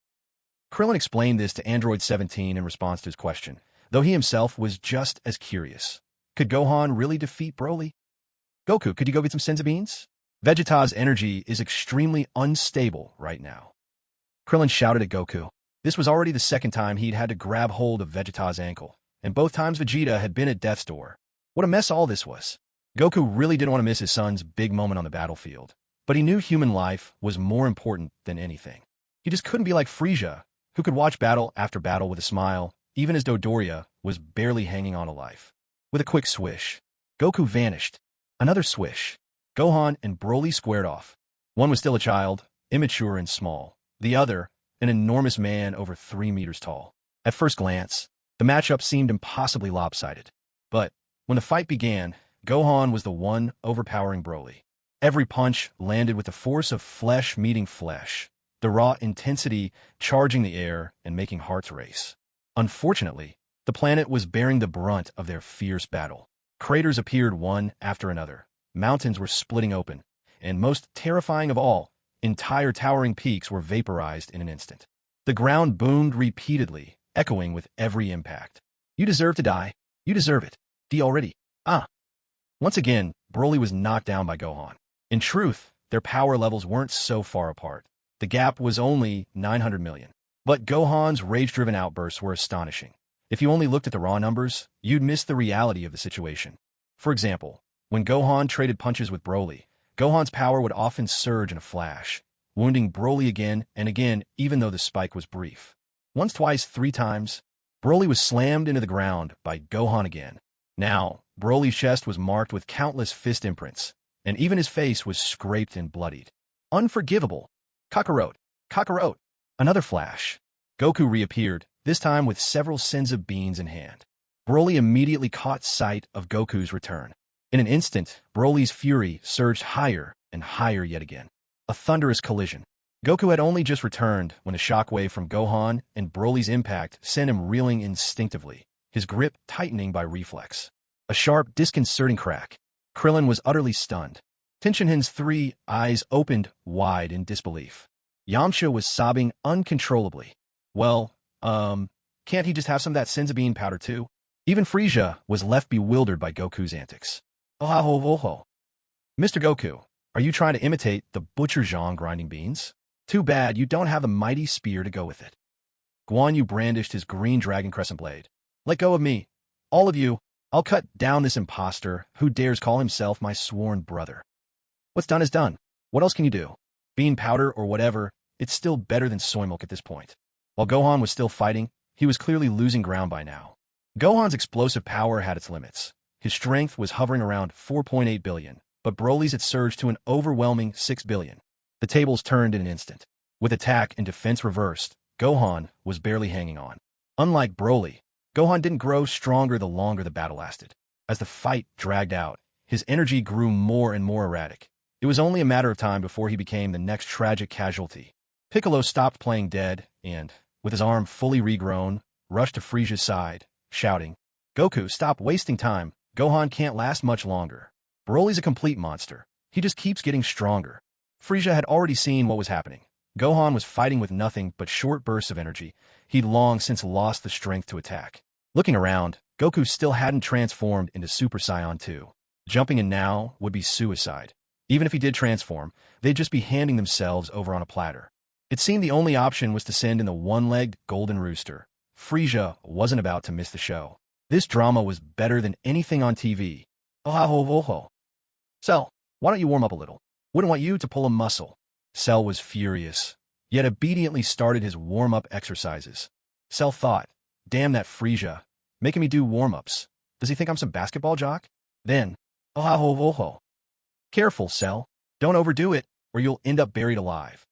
Krillin explained this to Android 17 in response to his question, though he himself was just as curious. Could Gohan really defeat Broly? Goku, could you go get some senzu beans? Vegeta's energy is extremely unstable right now. Krillin shouted at Goku. This was already the second time he'd had to grab hold of Vegeta's ankle, and both times Vegeta had been at death's door. What a mess all this was. Goku really didn't want to miss his son's big moment on the battlefield, But he knew human life was more important than anything. He just couldn't be like Frieza, who could watch battle after battle with a smile, even as Dodoria was barely hanging on to life. With a quick swish, Goku vanished. Another swish. Gohan and Broly squared off. One was still a child, immature and small. The other, an enormous man over 3 meters tall. At first glance, the matchup seemed impossibly lopsided. But when the fight began, Gohan was the one overpowering Broly. Every punch landed with the force of flesh meeting flesh, the raw intensity charging the air and making hearts race. Unfortunately, the planet was bearing the brunt of their fierce battle. Craters appeared one after another. Mountains were splitting open. And most terrifying of all, entire towering peaks were vaporized in an instant. The ground boomed repeatedly, echoing with every impact. You deserve to die. You deserve it. D already. Ah. Once again, Broly was knocked down by Gohan. In truth, their power levels weren't so far apart. The gap was only 900 million. But Gohan's rage-driven outbursts were astonishing. If you only looked at the raw numbers, you'd miss the reality of the situation. For example, when Gohan traded punches with Broly, Gohan's power would often surge in a flash, wounding Broly again and again even though the spike was brief. Once, twice, 3 times, Broly was slammed into the ground by Gohan again. Now, Broly's chest was marked with countless fist imprints, and even his face was scraped and bloodied. Unforgivable. Kakarot. Kakarot. Another flash. Goku reappeared, this time with several Senzu beans in hand. Broly immediately caught sight of Goku's return. In an instant, Broly's fury surged higher and higher yet again. A thunderous collision. Goku had only just returned when a shockwave from Gohan and Broly's impact sent him reeling instinctively, his grip tightening by reflex. A sharp, disconcerting crack. Krillin was utterly stunned. Tenshinhan's 3 eyes opened wide in disbelief. Yamcha was sobbing uncontrollably. Well, can't he just have some of that Senzu bean powder too? Even Frieza was left bewildered by Goku's antics. Oh, Mr. Goku, are you trying to imitate the Butcher Zhang grinding beans? Too bad you don't have the mighty spear to go with it. Guan Yu brandished his green dragon crescent blade. Let go of me. All of you. I'll cut down this impostor who dares call himself my sworn brother. What's done is done. What else can you do? Bean powder or whatever, it's still better than soy milk at this point. While Gohan was still fighting, he was clearly losing ground by now. Gohan's explosive power had its limits. His strength was hovering around 4.8 billion, but Broly's had surged to an overwhelming 6 billion. The tables turned in an instant. With attack and defense reversed, Gohan was barely hanging on. Unlike Broly, Gohan didn't grow stronger the longer the battle lasted. As the fight dragged out, his energy grew more and more erratic. It was only a matter of time before he became the next tragic casualty. Piccolo stopped playing dead and, with his arm fully regrown, rushed to Frieza's side, shouting, Goku, stop wasting time. Gohan can't last much longer. Broly's a complete monster. He just keeps getting stronger. Frieza had already seen what was happening. Gohan was fighting with nothing but short bursts of energy. He'd long since lost the strength to attack. Looking around, Goku still hadn't transformed into Super Saiyan 2. Jumping in now would be suicide. Even if he did transform, they'd just be handing themselves over on a platter. It seemed the only option was to send in the one-legged golden rooster. Frieza wasn't about to miss the show. This drama was better than anything on TV. Oh. Cell, why don't you warm up a little? Wouldn't want you to pull a muscle. Cell was furious, yet obediently started his warm-up exercises. Cell thought, damn that Frieza, making me do warm-ups. Does he think I'm some basketball jock? Then, oh. Careful, Cell. Don't overdo it, or you'll end up buried alive.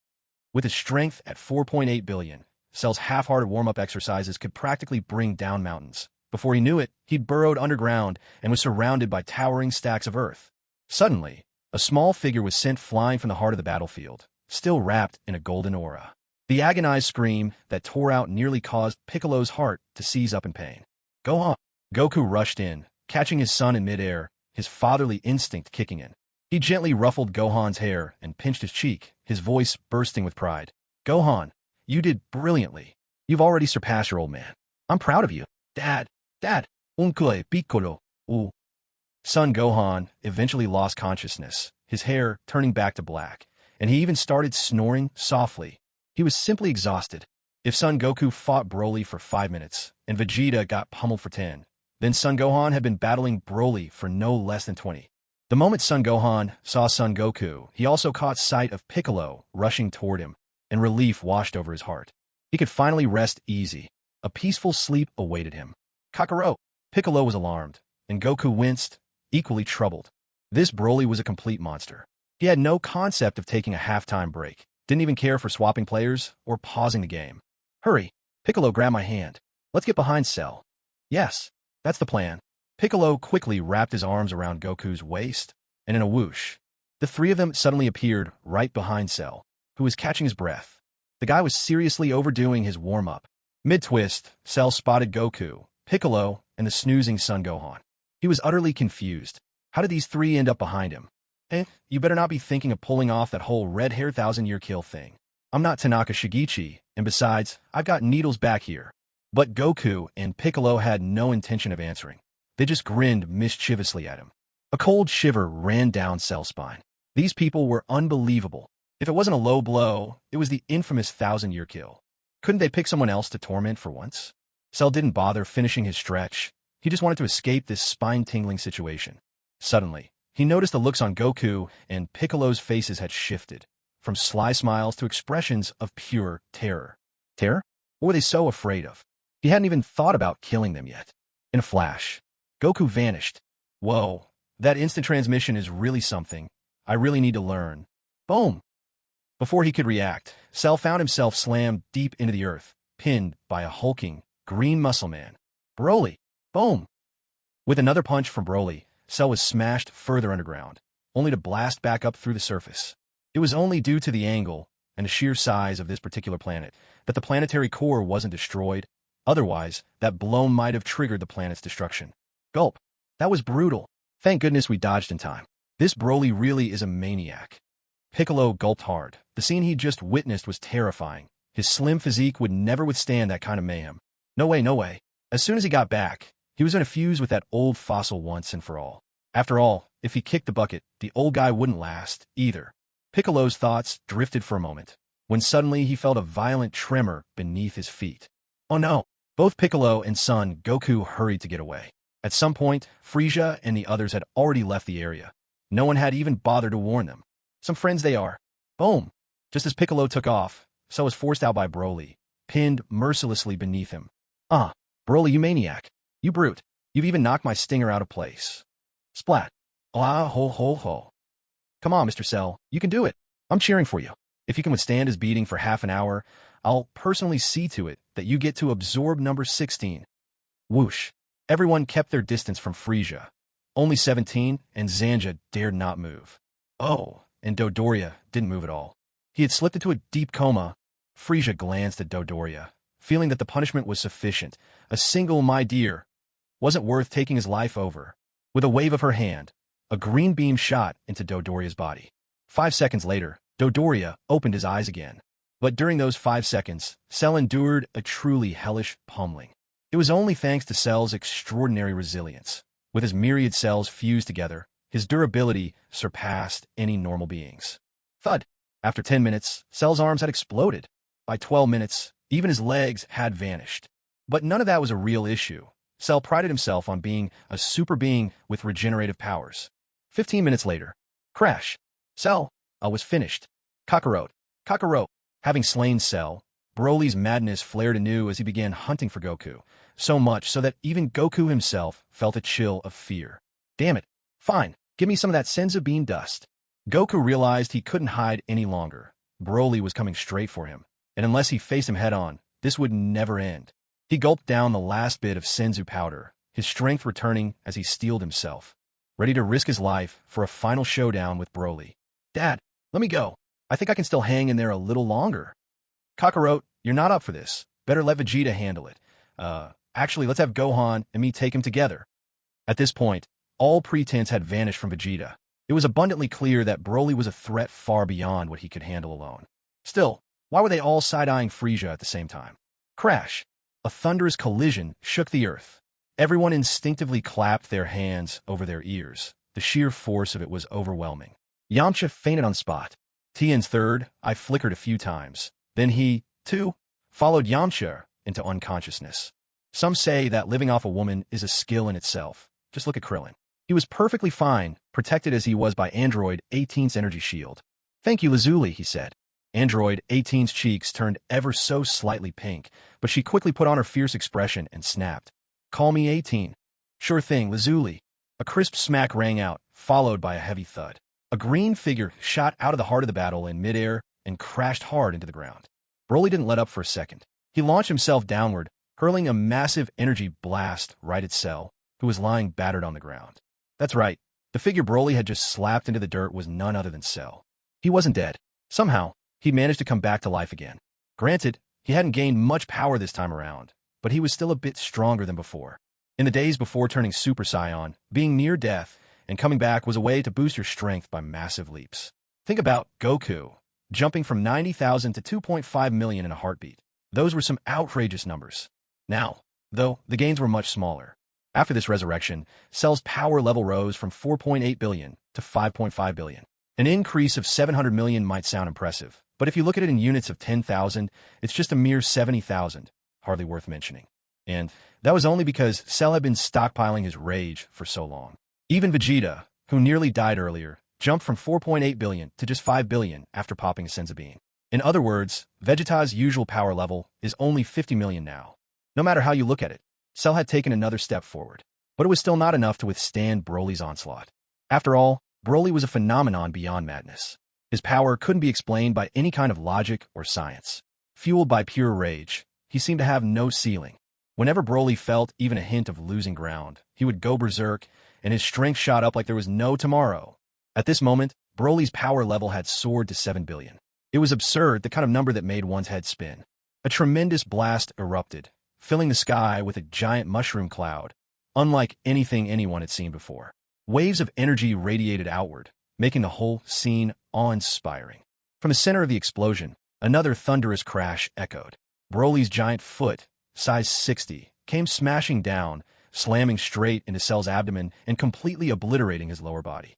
With his strength at 4.8 billion, Cell's half-hearted warm-up exercises could practically bring down mountains. Before he knew it, he'd burrowed underground and was surrounded by towering stacks of earth. Suddenly, a small figure was sent flying from the heart of the battlefield, still wrapped in a golden aura. The agonized scream that tore out nearly caused Piccolo's heart to seize up in pain. Go on. Goku rushed in, catching his son in midair, his fatherly instinct kicking in. He gently ruffled Gohan's hair and pinched his cheek, his voice bursting with pride. Gohan, you did brilliantly. You've already surpassed your old man. I'm proud of you. Dad, Uncle Piccolo, Son Gohan eventually lost consciousness, his hair turning back to black, and he even started snoring softly. He was simply exhausted. If Son Goku fought Broly for 5 minutes, and Vegeta got pummeled for 10, then Son Gohan had been battling Broly for no less than 20. The moment Son Gohan saw Son Goku, he also caught sight of Piccolo rushing toward him, and relief washed over his heart. He could finally rest easy. A peaceful sleep awaited him. Kakarot! Piccolo was alarmed, and Goku winced, equally troubled. This Broly was a complete monster. He had no concept of taking a halftime break, didn't even care for swapping players or pausing the game. Hurry! Piccolo grabbed my hand. Let's get behind Cell. Yes, that's the plan. Piccolo quickly wrapped his arms around Goku's waist, and in a whoosh, the three of them suddenly appeared right behind Cell, who was catching his breath. The guy was seriously overdoing his warm-up. Mid-twist, Cell spotted Goku, Piccolo, and the snoozing Son Gohan. He was utterly confused. How did these three end up behind him? You better not be thinking of pulling off that whole red-hair thousand-year kill thing. I'm not Tanaka Shigichi, and besides, I've got needles back here. But Goku and Piccolo had no intention of answering. They just grinned mischievously at him. A cold shiver ran down Cell's spine. These people were unbelievable. If it wasn't a low blow, it was the infamous thousand-year kill. Couldn't they pick someone else to torment for once? Cell didn't bother finishing his stretch. He just wanted to escape this spine-tingling situation. Suddenly, he noticed the looks on Goku and Piccolo's faces had shifted, from sly smiles to expressions of pure terror. Terror? What were they so afraid of? He hadn't even thought about killing them yet. In a flash, Goku vanished. Whoa, that instant transmission is really something. I really need to learn. Boom! Before he could react, Cell found himself slammed deep into the earth, pinned by a hulking, green muscle man. Broly! Boom! With another punch from Broly, Cell was smashed further underground, only to blast back up through the surface. It was only due to the angle and the sheer size of this particular planet that the planetary core wasn't destroyed. Otherwise, that blow might have triggered the planet's destruction. Gulp. That was brutal. Thank goodness we dodged in time. This Broly really is a maniac. Piccolo gulped hard. The scene he just witnessed was terrifying. His slim physique would never withstand that kind of mayhem. No way, no way. As soon as he got back, he was going to fuse with that old fossil once and for all. After all, if he kicked the bucket, the old guy wouldn't last, either. Piccolo's thoughts drifted for a moment, when suddenly he felt a violent tremor beneath his feet. Oh no! Both Piccolo and Son Goku hurried to get away. At some point, Frieza and the others had already left the area. No one had even bothered to warn them. Some friends they are. Boom! Just as Piccolo took off, Cell was forced out by Broly, pinned mercilessly beneath him. Broly, you maniac. You brute. You've even knocked my stinger out of place. Splat. Ah, ho, ho, ho. Come on, Mr. Cell. You can do it. I'm cheering for you. If you can withstand his beating for half an hour, I'll personally see to it that you get to absorb number 16. Whoosh. Everyone kept their distance from Frieza. Only 17, and Zanja dared not move. Oh, and Dodoria didn't move at all. He had slipped into a deep coma. Frieza glanced at Dodoria, feeling that the punishment was sufficient. A single "my dear" wasn't worth taking his life over. With a wave of her hand, a green beam shot into Dodoria's body. 5 seconds later, Dodoria opened his eyes again. But during those 5 seconds, Cell endured a truly hellish pummeling. It was only thanks to Cell's extraordinary resilience. With his myriad cells fused together, his durability surpassed any normal being's. Thud! After 10 minutes, Cell's arms had exploded. By 12 minutes, even his legs had vanished. But none of that was a real issue. Cell prided himself on being a super being with regenerative powers. 15 minutes later, crash! Cell was finished. Kakarot. Kakarot. Having slain Cell, Broly's madness flared anew as he began hunting for Goku, so much so that even Goku himself felt a chill of fear. Damn it. Fine, give me some of that Senzu bean dust. Goku realized he couldn't hide any longer. Broly was coming straight for him, and unless he faced him head-on, this would never end. He gulped down the last bit of Senzu powder, his strength returning as he steeled himself, ready to risk his life for a final showdown with Broly. Dad, let me go. I think I can still hang in there a little longer. Kakarot, you're not up for this. Better let Vegeta handle it. Actually, let's have Gohan and me take him together. At this point, all pretense had vanished from Vegeta. It was abundantly clear that Broly was a threat far beyond what he could handle alone. Still, why were they all side-eyeing Frieza at the same time? Crash! A thunderous collision shook the earth. Everyone instinctively clapped their hands over their ears. The sheer force of it was overwhelming. Yamcha fainted on spot. Tien's third eye flickered a few times. Then he, too, followed Yamcha into unconsciousness. Some say that living off a woman is a skill in itself. Just look at Krillin. He was perfectly fine protected as he was by Android 18's energy shield. "Thank you, Lazuli," he said. Android 18's cheeks turned ever so slightly pink, but she quickly put on her fierce expression and snapped. "Call me 18. "Sure thing, Lazuli." A crisp smack rang out, followed by a heavy thud. A green figure shot out of the heart of the battle in midair and crashed hard into the ground. Broly didn't let up for a second. He launched himself downward, hurling a massive energy blast right at Cell, who was lying battered on the ground. That's right, the figure Broly had just slapped into the dirt was none other than Cell. He wasn't dead. Somehow, he managed to come back to life again. Granted, he hadn't gained much power this time around, but he was still a bit stronger than before. In the days before turning Super Saiyan, being near death and coming back was a way to boost your strength by massive leaps. Think about Goku, jumping from 90,000 to 2.5 million in a heartbeat. Those were some outrageous numbers. Now, though, the gains were much smaller. After this resurrection, Cell's power level rose from 4.8 billion to 5.5 billion. An increase of 700 million might sound impressive, but if you look at it in units of 10,000, it's just a mere 70,000, hardly worth mentioning. And that was only because Cell had been stockpiling his rage for so long. Even Vegeta, who nearly died earlier, jumped from 4.8 billion to just 5 billion after popping a Senzu Bean. In other words, Vegeta's usual power level is only 50 million now. No matter how you look at it, Cell had taken another step forward, but it was still not enough to withstand Broly's onslaught. After all, Broly was a phenomenon beyond madness. His power couldn't be explained by any kind of logic or science. Fueled by pure rage, he seemed to have no ceiling. Whenever Broly felt even a hint of losing ground, he would go berserk, and his strength shot up like there was no tomorrow. At this moment, Broly's power level had soared to 7 billion. It was absurd, the kind of number that made one's head spin. A tremendous blast erupted, filling the sky with a giant mushroom cloud, unlike anything anyone had seen before. Waves of energy radiated outward, making the whole scene awe-inspiring. From the center of the explosion, another thunderous crash echoed. Broly's giant foot, size 60, came smashing down, slamming straight into Cell's abdomen and completely obliterating his lower body.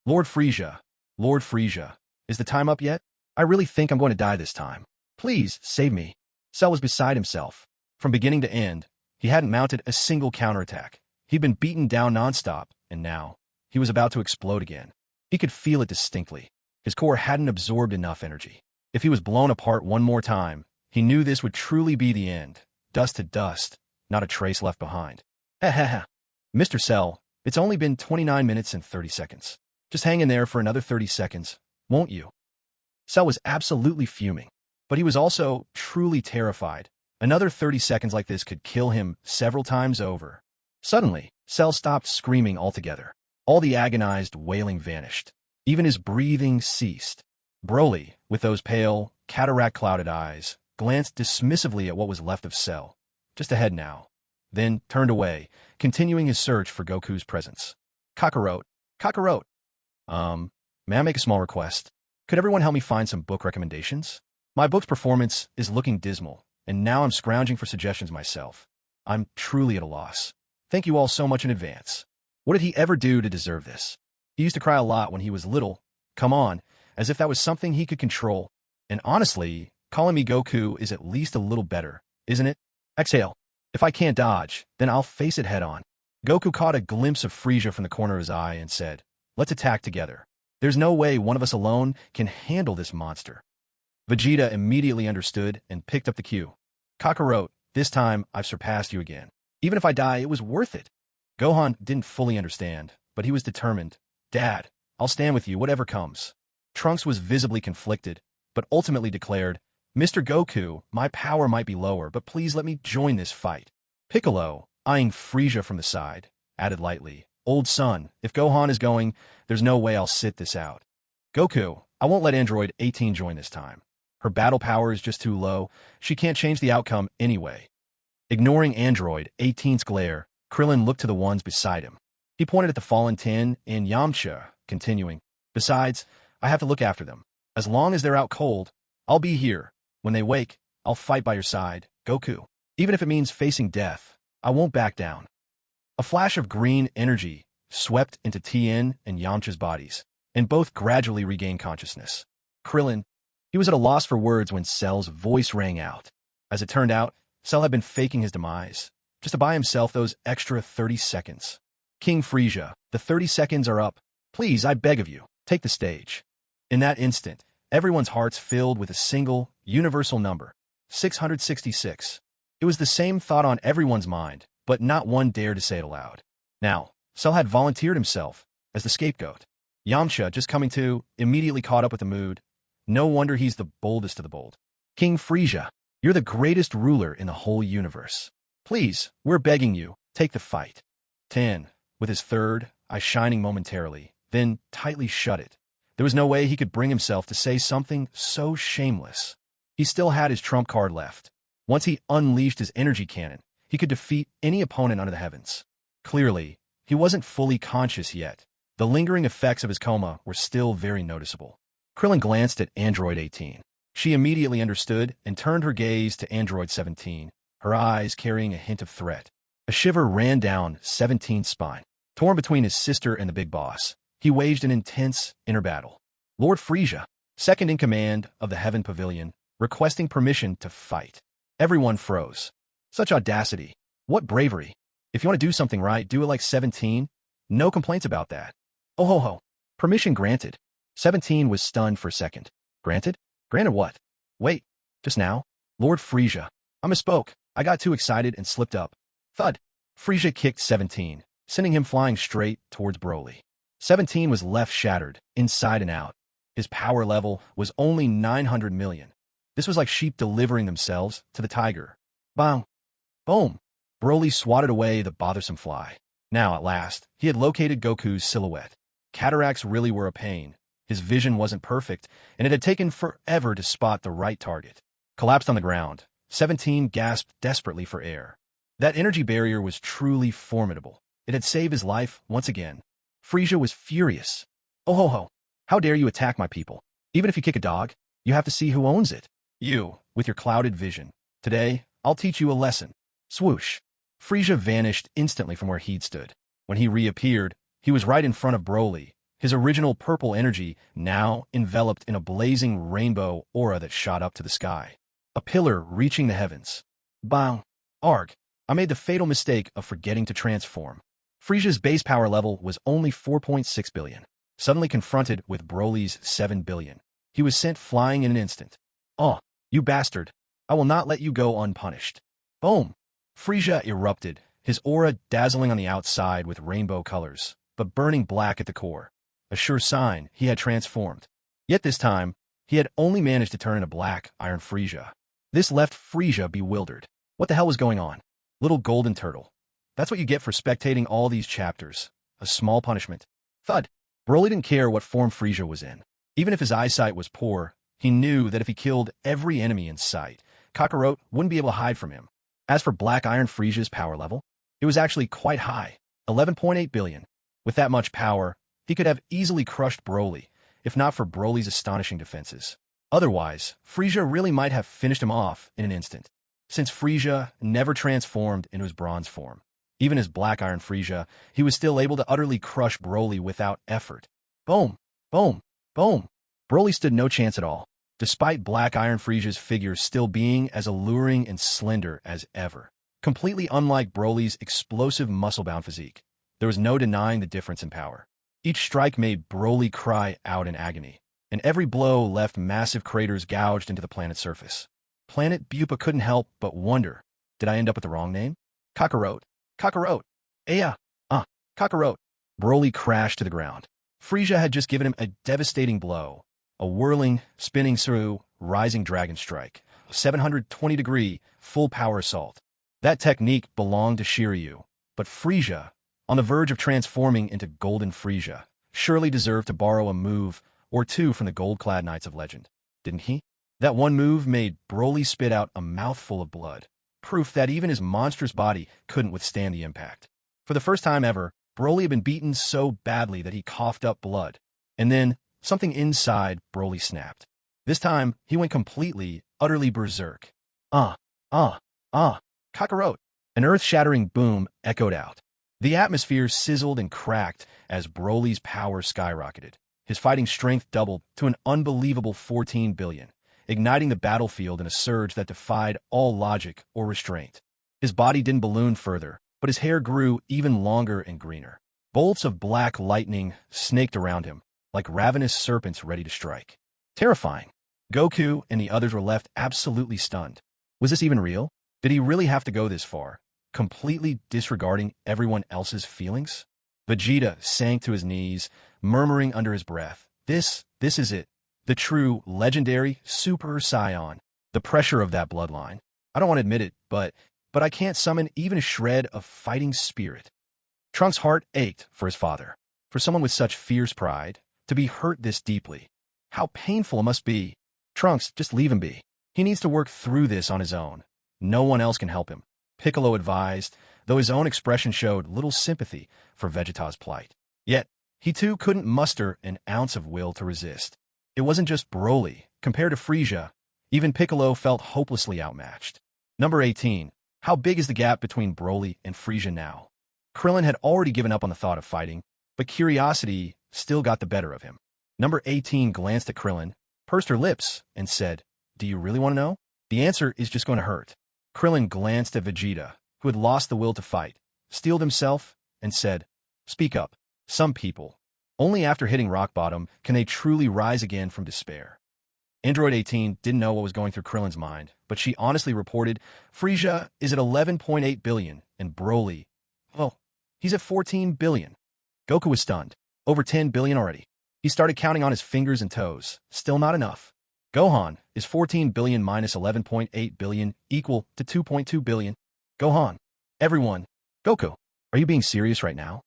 Lord Frieza, is the time up yet? I really think I'm going to die this time. Please, save me. Cell was beside himself. From beginning to end, he hadn't mounted a single counterattack. He'd been beaten down nonstop, and now, he was about to explode again. He could feel it distinctly. His core hadn't absorbed enough energy. If he was blown apart one more time, he knew this would truly be the end. Dust to dust, not a trace left behind. Mr. Cell, it's only been 29 minutes and 30 seconds. Just hang in there for another 30 seconds, won't you? Cell was absolutely fuming, but he was also truly terrified. Another 30 seconds like this could kill him several times over. Suddenly, Cell stopped screaming altogether. All the agonized wailing vanished. Even his breathing ceased. Broly, with those pale, cataract-clouded eyes, glanced dismissively at what was left of Cell, just ahead now, then turned away, continuing his search for Goku's presence. Kakarot. May I make a small request? Could everyone help me find some book recommendations? My book's performance is looking dismal, and now I'm scrounging for suggestions myself. I'm truly at a loss. Thank you all so much in advance. What did he ever do to deserve this? He used to cry a lot when he was little. Come on, as if that was something he could control. And honestly, calling me Goku is at least a little better, isn't it? Exhale. If I can't dodge, then I'll face it head on. Goku caught a glimpse of Frieza from the corner of his eye and said, "Let's attack together. There's no way one of us alone can handle this monster." Vegeta immediately understood and picked up the cue. Kakarot, this time I've surpassed you again. Even if I die, it was worth it. Gohan didn't fully understand, but he was determined. Dad, I'll stand with you, whatever comes. Trunks was visibly conflicted, but ultimately declared, Mr. Goku, my power might be lower, but please let me join this fight. Piccolo, eyeing Frieza from the side, added lightly, Old son, if Gohan is going, there's no way I'll sit this out. Goku, I won't let Android 18 join this time. Her battle power is just too low. She can't change the outcome anyway. Ignoring Android 18's glare, Krillin looked to the ones beside him. He pointed at the fallen Tin and Yamcha, continuing, Besides, I have to look after them. As long as they're out cold, I'll be here. When they wake, I'll fight by your side, Goku. Even if it means facing death, I won't back down. A flash of green energy swept into Tien and Yamcha's bodies, and both gradually regained consciousness. Krillin, he was at a loss for words when Cell's voice rang out. As it turned out, Cell had been faking his demise, just to buy himself those extra 30 seconds. King Frieza, the 30 seconds are up. Please, I beg of you, take the stage. In that instant, everyone's hearts filled with a single, universal number, 666. It was the same thought on everyone's mind, but not one dared to say it aloud. Now, Cell had volunteered himself as the scapegoat. Yamcha, just coming to, immediately caught up with the mood. No wonder he's the boldest of the bold. King Frieza, you're the greatest ruler in the whole universe. Please, we're begging you, take the fight. 10, with his third eye shining momentarily, then tightly shut it. There was no way he could bring himself to say something so shameless. He still had his trump card left. Once he unleashed his energy cannon, he could defeat any opponent under the heavens. Clearly, he wasn't fully conscious yet. The lingering effects of his coma were still very noticeable. Krillin glanced at Android 18. She immediately understood and turned her gaze to Android 17, her eyes carrying a hint of threat. A shiver ran down 17's spine. Torn between his sister and the big boss, he waged an intense inner battle. Lord Frieza, second in command of the Heaven Pavilion, requesting permission to fight. Everyone froze. Such audacity. What bravery. If you want to do something right, do it like 17. No complaints about that. Oh ho ho. Permission granted. 17 was stunned for a second. Granted? Granted what? Wait. Just now? Lord Frieza. I misspoke. I got too excited and slipped up. Thud. Frieza kicked 17, sending him flying straight towards Broly. 17 was left shattered, inside and out. His power level was only 900 million. This was like sheep delivering themselves to the tiger. Bang! Boom! Broly swatted away the bothersome fly. Now, at last, he had located Goku's silhouette. Cataracts really were a pain. His vision wasn't perfect, and it had taken forever to spot the right target. Collapsed on the ground, 17 gasped desperately for air. That energy barrier was truly formidable. It had saved his life once again. Frieza was furious. Oh ho ho! How dare you attack my people? Even if you kick a dog, you have to see who owns it. You, with your clouded vision. Today, I'll teach you a lesson. Swoosh. Frieza vanished instantly from where he'd stood. When he reappeared, he was right in front of Broly, his original purple energy now enveloped in a blazing rainbow aura that shot up to the sky. A pillar reaching the heavens. Bang! Arg! I made the fatal mistake of forgetting to transform. Frieza's base power level was only 4.6 billion. Suddenly confronted with Broly's 7 billion. He was sent flying in an instant. Oh, you bastard! I will not let you go unpunished. Boom! Frieza erupted, his aura dazzling on the outside with rainbow colors, but burning black at the core. A sure sign he had transformed. Yet this time, he had only managed to turn into black Iron Frieza. This left Frieza bewildered. What the hell was going on? Little golden turtle. That's what you get for spectating all these chapters. A small punishment. Thud. Broly didn't care what form Frieza was in. Even if his eyesight was poor, he knew that if he killed every enemy in sight, Kakarot wouldn't be able to hide from him. As for Black Iron Frieza's power level, it was actually quite high, 11.8 billion. With that much power, he could have easily crushed Broly, if not for Broly's astonishing defenses. Otherwise, Frieza really might have finished him off in an instant. Since Frieza never transformed into his bronze form, even as Black Iron Frieza, he was still able to utterly crush Broly without effort. Boom! Boom! Boom! Broly stood no chance at all, despite Black Iron Frieza's figure still being as alluring and slender as ever. Completely unlike Broly's explosive muscle-bound physique, there was no denying the difference in power. Each strike made Broly cry out in agony, and every blow left massive craters gouged into the planet's surface. Planet Bupa couldn't help but wonder, did I end up with the wrong name? Kakarot. Kakarot. Aya. Kakarot. Broly crashed to the ground. Frieza had just given him a devastating blow. A whirling, spinning through, rising dragon strike. 720-degree, full-power assault. That technique belonged to Shiryu, but Frieza, on the verge of transforming into Golden Frieza, surely deserved to borrow a move or two from the gold-clad Knights of Legend, didn't he? That one move made Broly spit out a mouthful of blood, proof that even his monstrous body couldn't withstand the impact. For the first time ever, Broly had been beaten so badly that he coughed up blood, and then something inside Broly snapped. This time, he went completely, utterly berserk. Kakarot! An earth-shattering boom echoed out. The atmosphere sizzled and cracked as Broly's power skyrocketed. His fighting strength doubled to an unbelievable 14 billion, igniting the battlefield in a surge that defied all logic or restraint. His body didn't balloon further, but his hair grew even longer and greener. Bolts of black lightning snaked around him, like ravenous serpents ready to strike. Terrifying. Goku and the others were left absolutely stunned. Was this even real? Did he really have to go this far, completely disregarding everyone else's feelings? Vegeta sank to his knees, murmuring under his breath, This is it. The true, legendary Super Saiyan. The pressure of that bloodline. I don't want to admit it, but I can't summon even a shred of fighting spirit. Trunks' heart ached for his father. For someone with such fierce pride, to be hurt this deeply. How painful it must be. Trunks, just leave him be. He needs to work through this on his own. No one else can help him, Piccolo advised, though his own expression showed little sympathy for Vegeta's plight. Yet, he too couldn't muster an ounce of will to resist. It wasn't just Broly. Compared to Frieza, even Piccolo felt hopelessly outmatched. Number 18. How big is the gap between Broly and Frieza now? Krillin had already given up on the thought of fighting, but curiosity still got the better of him. Number 18 glanced at Krillin, pursed her lips, and said, Do you really want to know? The answer is just going to hurt. Krillin glanced at Vegeta, who had lost the will to fight, steeled himself, and said, Speak up. Some people. Only after hitting rock bottom can they truly rise again from despair. Android 18 didn't know what was going through Krillin's mind, but she honestly reported, Frieza is at 11.8 billion, and Broly, well, he's at 14 billion. Goku was stunned. Over 10 billion already. He started counting on his fingers and toes. Still not enough. Gohan is 14 billion minus 11.8 billion equal to 2.2 billion. Gohan. Everyone. Goku. Are you being serious right now?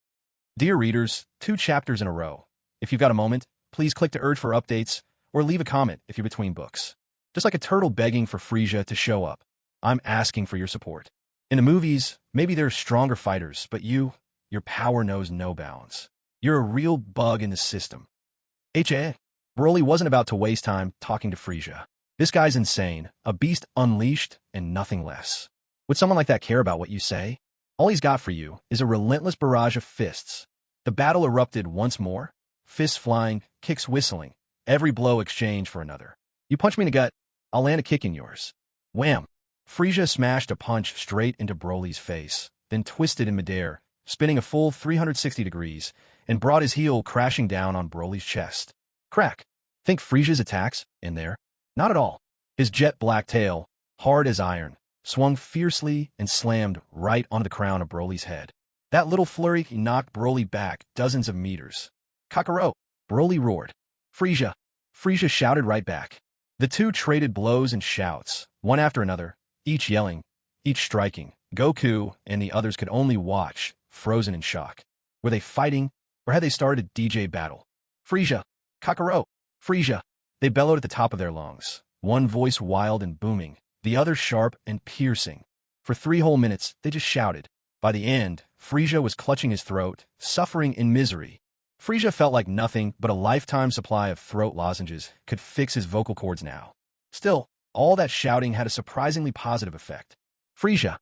Dear readers, 2 chapters in a row. If you've got a moment, please click to urge for updates, or leave a comment if you're between books. Just like a turtle begging for Frieza to show up, I'm asking for your support. In the movies, maybe there's stronger fighters, but your power knows no bounds. You're a real bug in the system. Broly wasn't about to waste time talking to Frieza. This guy's insane, a beast unleashed, and nothing less. Would someone like that care about what you say? All he's got for you is a relentless barrage of fists. The battle erupted once more, fists flying, kicks whistling, every blow exchanged for another. You punch me in the gut, I'll land a kick in yours. Wham! Frieza smashed a punch straight into Broly's face, then twisted in midair, spinning a full 360 degrees, and brought his heel crashing down on Broly's chest. Crack! Think Frieza's attacks in there? Not at all. His jet black tail, hard as iron, swung fiercely and slammed right onto the crown of Broly's head. That little flurry knocked Broly back dozens of meters. Kakarot! Broly roared. Frieza! Frieza shouted right back. The two traded blows and shouts, one after another, each yelling, each striking. Goku and the others could only watch, frozen in shock. Were they fighting, or had they started a DJ battle? Frieza! Kakarot! Frieza! They bellowed at the top of their lungs, one voice wild and booming, the other sharp and piercing. For 3 whole minutes, they just shouted. By the end, Frieza was clutching his throat, suffering in misery. Frieza felt like nothing but a lifetime supply of throat lozenges could fix his vocal cords now. Still, all that shouting had a surprisingly positive effect. Frieza!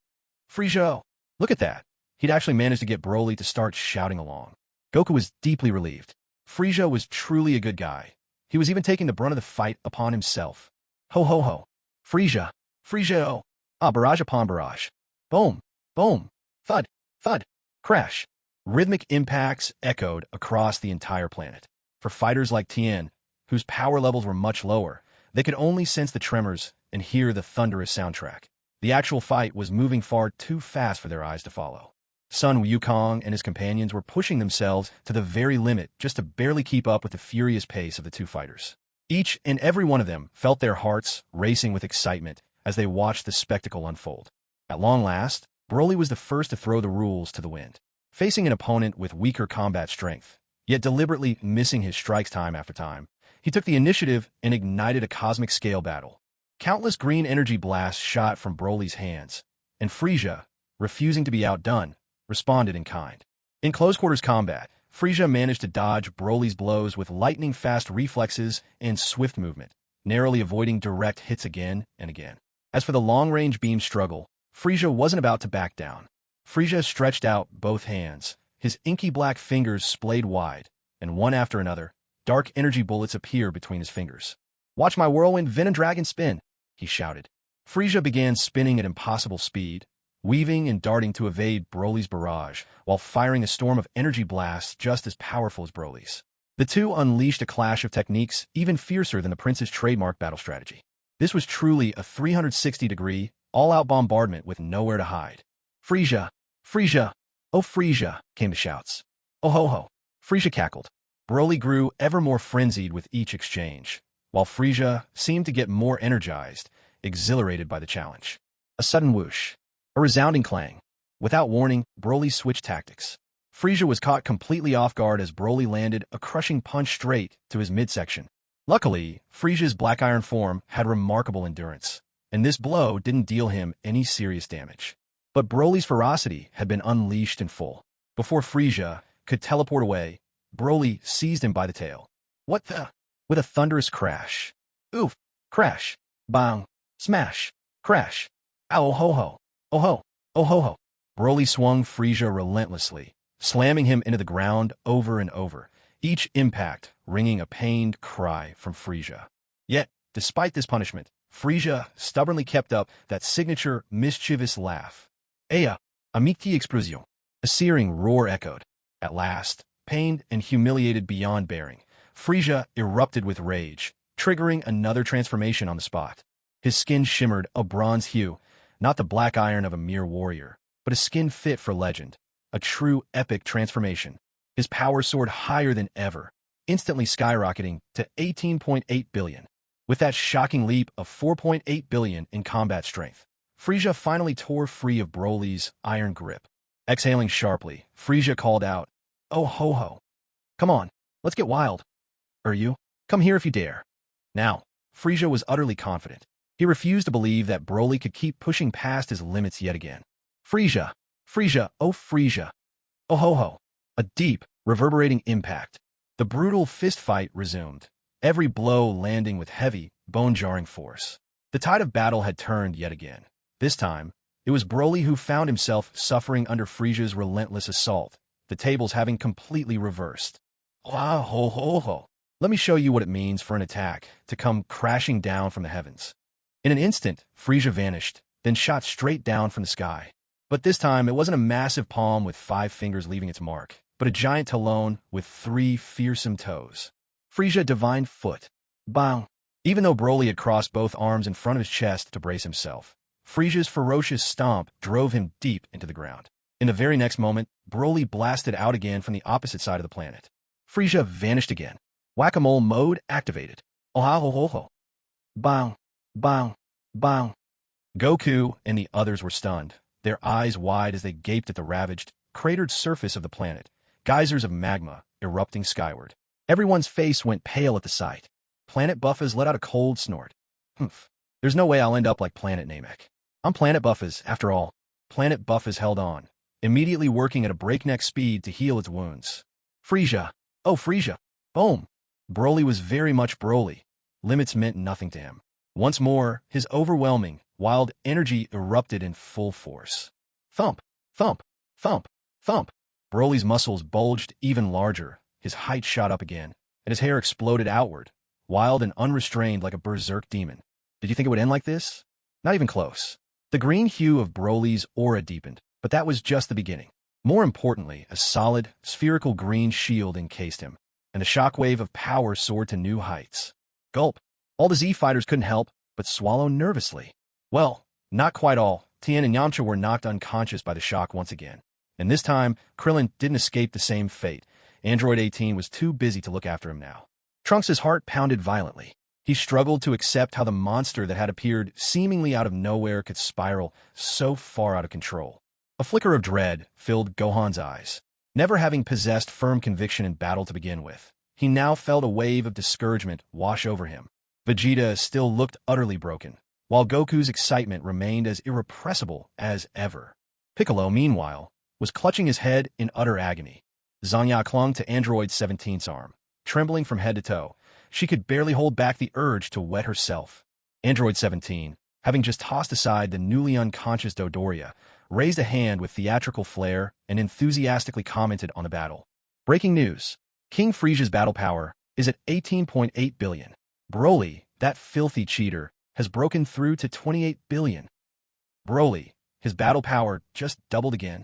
Frieza! Look at that! He'd actually managed to get Broly to start shouting along. Goku was deeply relieved. Frieza was truly a good guy. He was even taking the brunt of the fight upon himself. Ho ho ho! Frieza! Frieza! Ah, barrage upon barrage. Boom! Boom! Thud! Thud! Crash! Rhythmic impacts echoed across the entire planet. For fighters like Tien, whose power levels were much lower, they could only sense the tremors and hear the thunderous soundtrack. The actual fight was moving far too fast for their eyes to follow. Sun Wukong and his companions were pushing themselves to the very limit just to barely keep up with the furious pace of the two fighters. Each and every one of them felt their hearts racing with excitement as they watched the spectacle unfold. At long last, Broly was the first to throw the rules to the wind. Facing an opponent with weaker combat strength, yet deliberately missing his strikes time after time, he took the initiative and ignited a cosmic scale battle. Countless green energy blasts shot from Broly's hands, and Frieza, refusing to be outdone, responded in kind. In close-quarters combat, Frieza managed to dodge Broly's blows with lightning-fast reflexes and swift movement, narrowly avoiding direct hits again and again. As for the long-range beam struggle, Frieza wasn't about to back down. Frieza stretched out both hands, his inky black fingers splayed wide, and one after another, dark energy bullets appeared between his fingers. "Watch my whirlwind Venom Dragon spin!" he shouted. Frieza began spinning at impossible speed, weaving and darting to evade Broly's barrage, while firing a storm of energy blasts just as powerful as Broly's. The two unleashed a clash of techniques even fiercer than the prince's trademark battle strategy. This was truly a 360-degree, all-out bombardment with nowhere to hide. Frieza! Frieza! Oh, Frieza! Came the shouts. Oh ho ho! Frieza cackled. Broly grew ever more frenzied with each exchange, while Frieza seemed to get more energized, exhilarated by the challenge. A sudden whoosh. A resounding clang. Without warning, Broly switched tactics. Frieza was caught completely off guard as Broly landed a crushing punch straight to his midsection. Luckily, Frieza's black iron form had remarkable endurance, and this blow didn't deal him any serious damage. But Broly's ferocity had been unleashed in full. Before Frieza could teleport away, Broly seized him by the tail. What the? With a thunderous crash. Oof! Crash! Bang! Smash! Crash! Ow ho ho! Oh ho! Oh ho ho! Broly swung Frieza relentlessly, slamming him into the ground over and over, each impact ringing a pained cry from Frieza. Yet, despite this punishment, Frieza stubbornly kept up that signature mischievous laugh. Aya! Amicti explosion! A searing roar echoed. At last, pained and humiliated beyond bearing, Frieza erupted with rage, triggering another transformation on the spot. His skin shimmered a bronze hue, not the black iron of a mere warrior, but a skin fit for legend, a true epic transformation. His power soared higher than ever, instantly skyrocketing to 18.8 billion. With that shocking leap of 4.8 billion in combat strength, Frieza finally tore free of Broly's iron grip. Exhaling sharply, Frieza called out, "Oh ho ho! Come on, let's get wild. You? Come here if you dare." Now, Frieza was utterly confident. He refused to believe that Broly could keep pushing past his limits yet again. Frieza! Frieza! Oh Frieza! Oh ho ho! A deep, reverberating impact. The brutal fist fight resumed, every blow landing with heavy, bone-jarring force. The tide of battle had turned yet again. This time, it was Broly who found himself suffering under Frieza's relentless assault, the tables having completely reversed. Wow ho ho ho! Let me show you what it means for an attack to come crashing down from the heavens. In an instant, Frieza vanished, then shot straight down from the sky. But this time, it wasn't a massive palm with 5 fingers leaving its mark, but a giant talon with 3 fearsome toes. Frieza divined foot. Bang! Even though Broly had crossed both arms in front of his chest to brace himself, Frieza's ferocious stomp drove him deep into the ground. In the very next moment, Broly blasted out again from the opposite side of the planet. Frieza vanished again. Whack-a-mole mode activated. Oh-ho-ho-ho. Bang! Bang! Bang! Goku and the others were stunned, their eyes wide as they gaped at the ravaged, cratered surface of the planet, geysers of magma erupting skyward. Everyone's face went pale at the sight. Planet Buffas let out a cold snort. Humph. There's no way I'll end up like Planet Namek. I'm Planet Buffas, after all. Planet Buffas held on, immediately working at a breakneck speed to heal its wounds. Frieza! Oh, Frieza! Boom! Broly was very much Broly. Limits meant nothing to him. Once more, his overwhelming, wild energy erupted in full force. Thump! Thump! Thump! Thump! Broly's muscles bulged even larger, his height shot up again, and his hair exploded outward, wild and unrestrained like a berserk demon. Did you think it would end like this? Not even close. The green hue of Broly's aura deepened, but that was just the beginning. More importantly, a solid, spherical green shield encased him, and the shockwave of power soared to new heights. Gulp! All the Z-fighters couldn't help but swallow nervously. Well, not quite all. Tien and Yamcha were knocked unconscious by the shock once again. And this time, Krillin didn't escape the same fate. Android 18 was too busy to look after him now. Trunks' heart pounded violently. He struggled to accept how the monster that had appeared seemingly out of nowhere could spiral so far out of control. A flicker of dread filled Gohan's eyes. Never having possessed firm conviction in battle to begin with, he now felt a wave of discouragement wash over him. Vegeta still looked utterly broken, while Goku's excitement remained as irrepressible as ever. Piccolo, meanwhile, was clutching his head in utter agony. Zanya clung to Android 17's arm, trembling from head to toe. She could barely hold back the urge to wet herself. Android 17, having just tossed aside the newly unconscious Dodoria, raised a hand with theatrical flair and enthusiastically commented on the battle. Breaking news. King Frieza's battle power is at 18.8 billion. Broly, that filthy cheater, has broken through to 28 billion. Broly, his battle power just doubled again.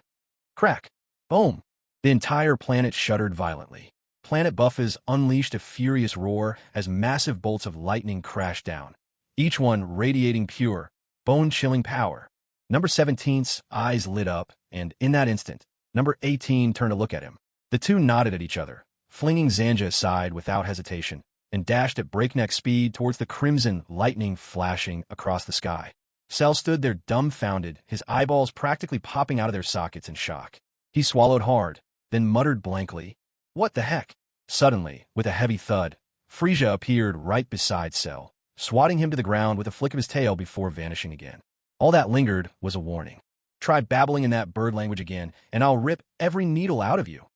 Crack. Boom. The entire planet shuddered violently. Planet Buffa's unleashed a furious roar as massive bolts of lightning crashed down, each one radiating pure, bone-chilling power. Number 17's eyes lit up, and in that instant, number 18 turned to look at him. The two nodded at each other, flinging Zanja aside without hesitation, and dashed at breakneck speed towards the crimson lightning flashing across the sky. Cell stood there dumbfounded, his eyeballs practically popping out of their sockets in shock. He swallowed hard, then muttered blankly, "What the heck?" Suddenly, with a heavy thud, Frieza appeared right beside Cell, swatting him to the ground with a flick of his tail before vanishing again. All that lingered was a warning. Try babbling in that bird language again, and I'll rip every needle out of you.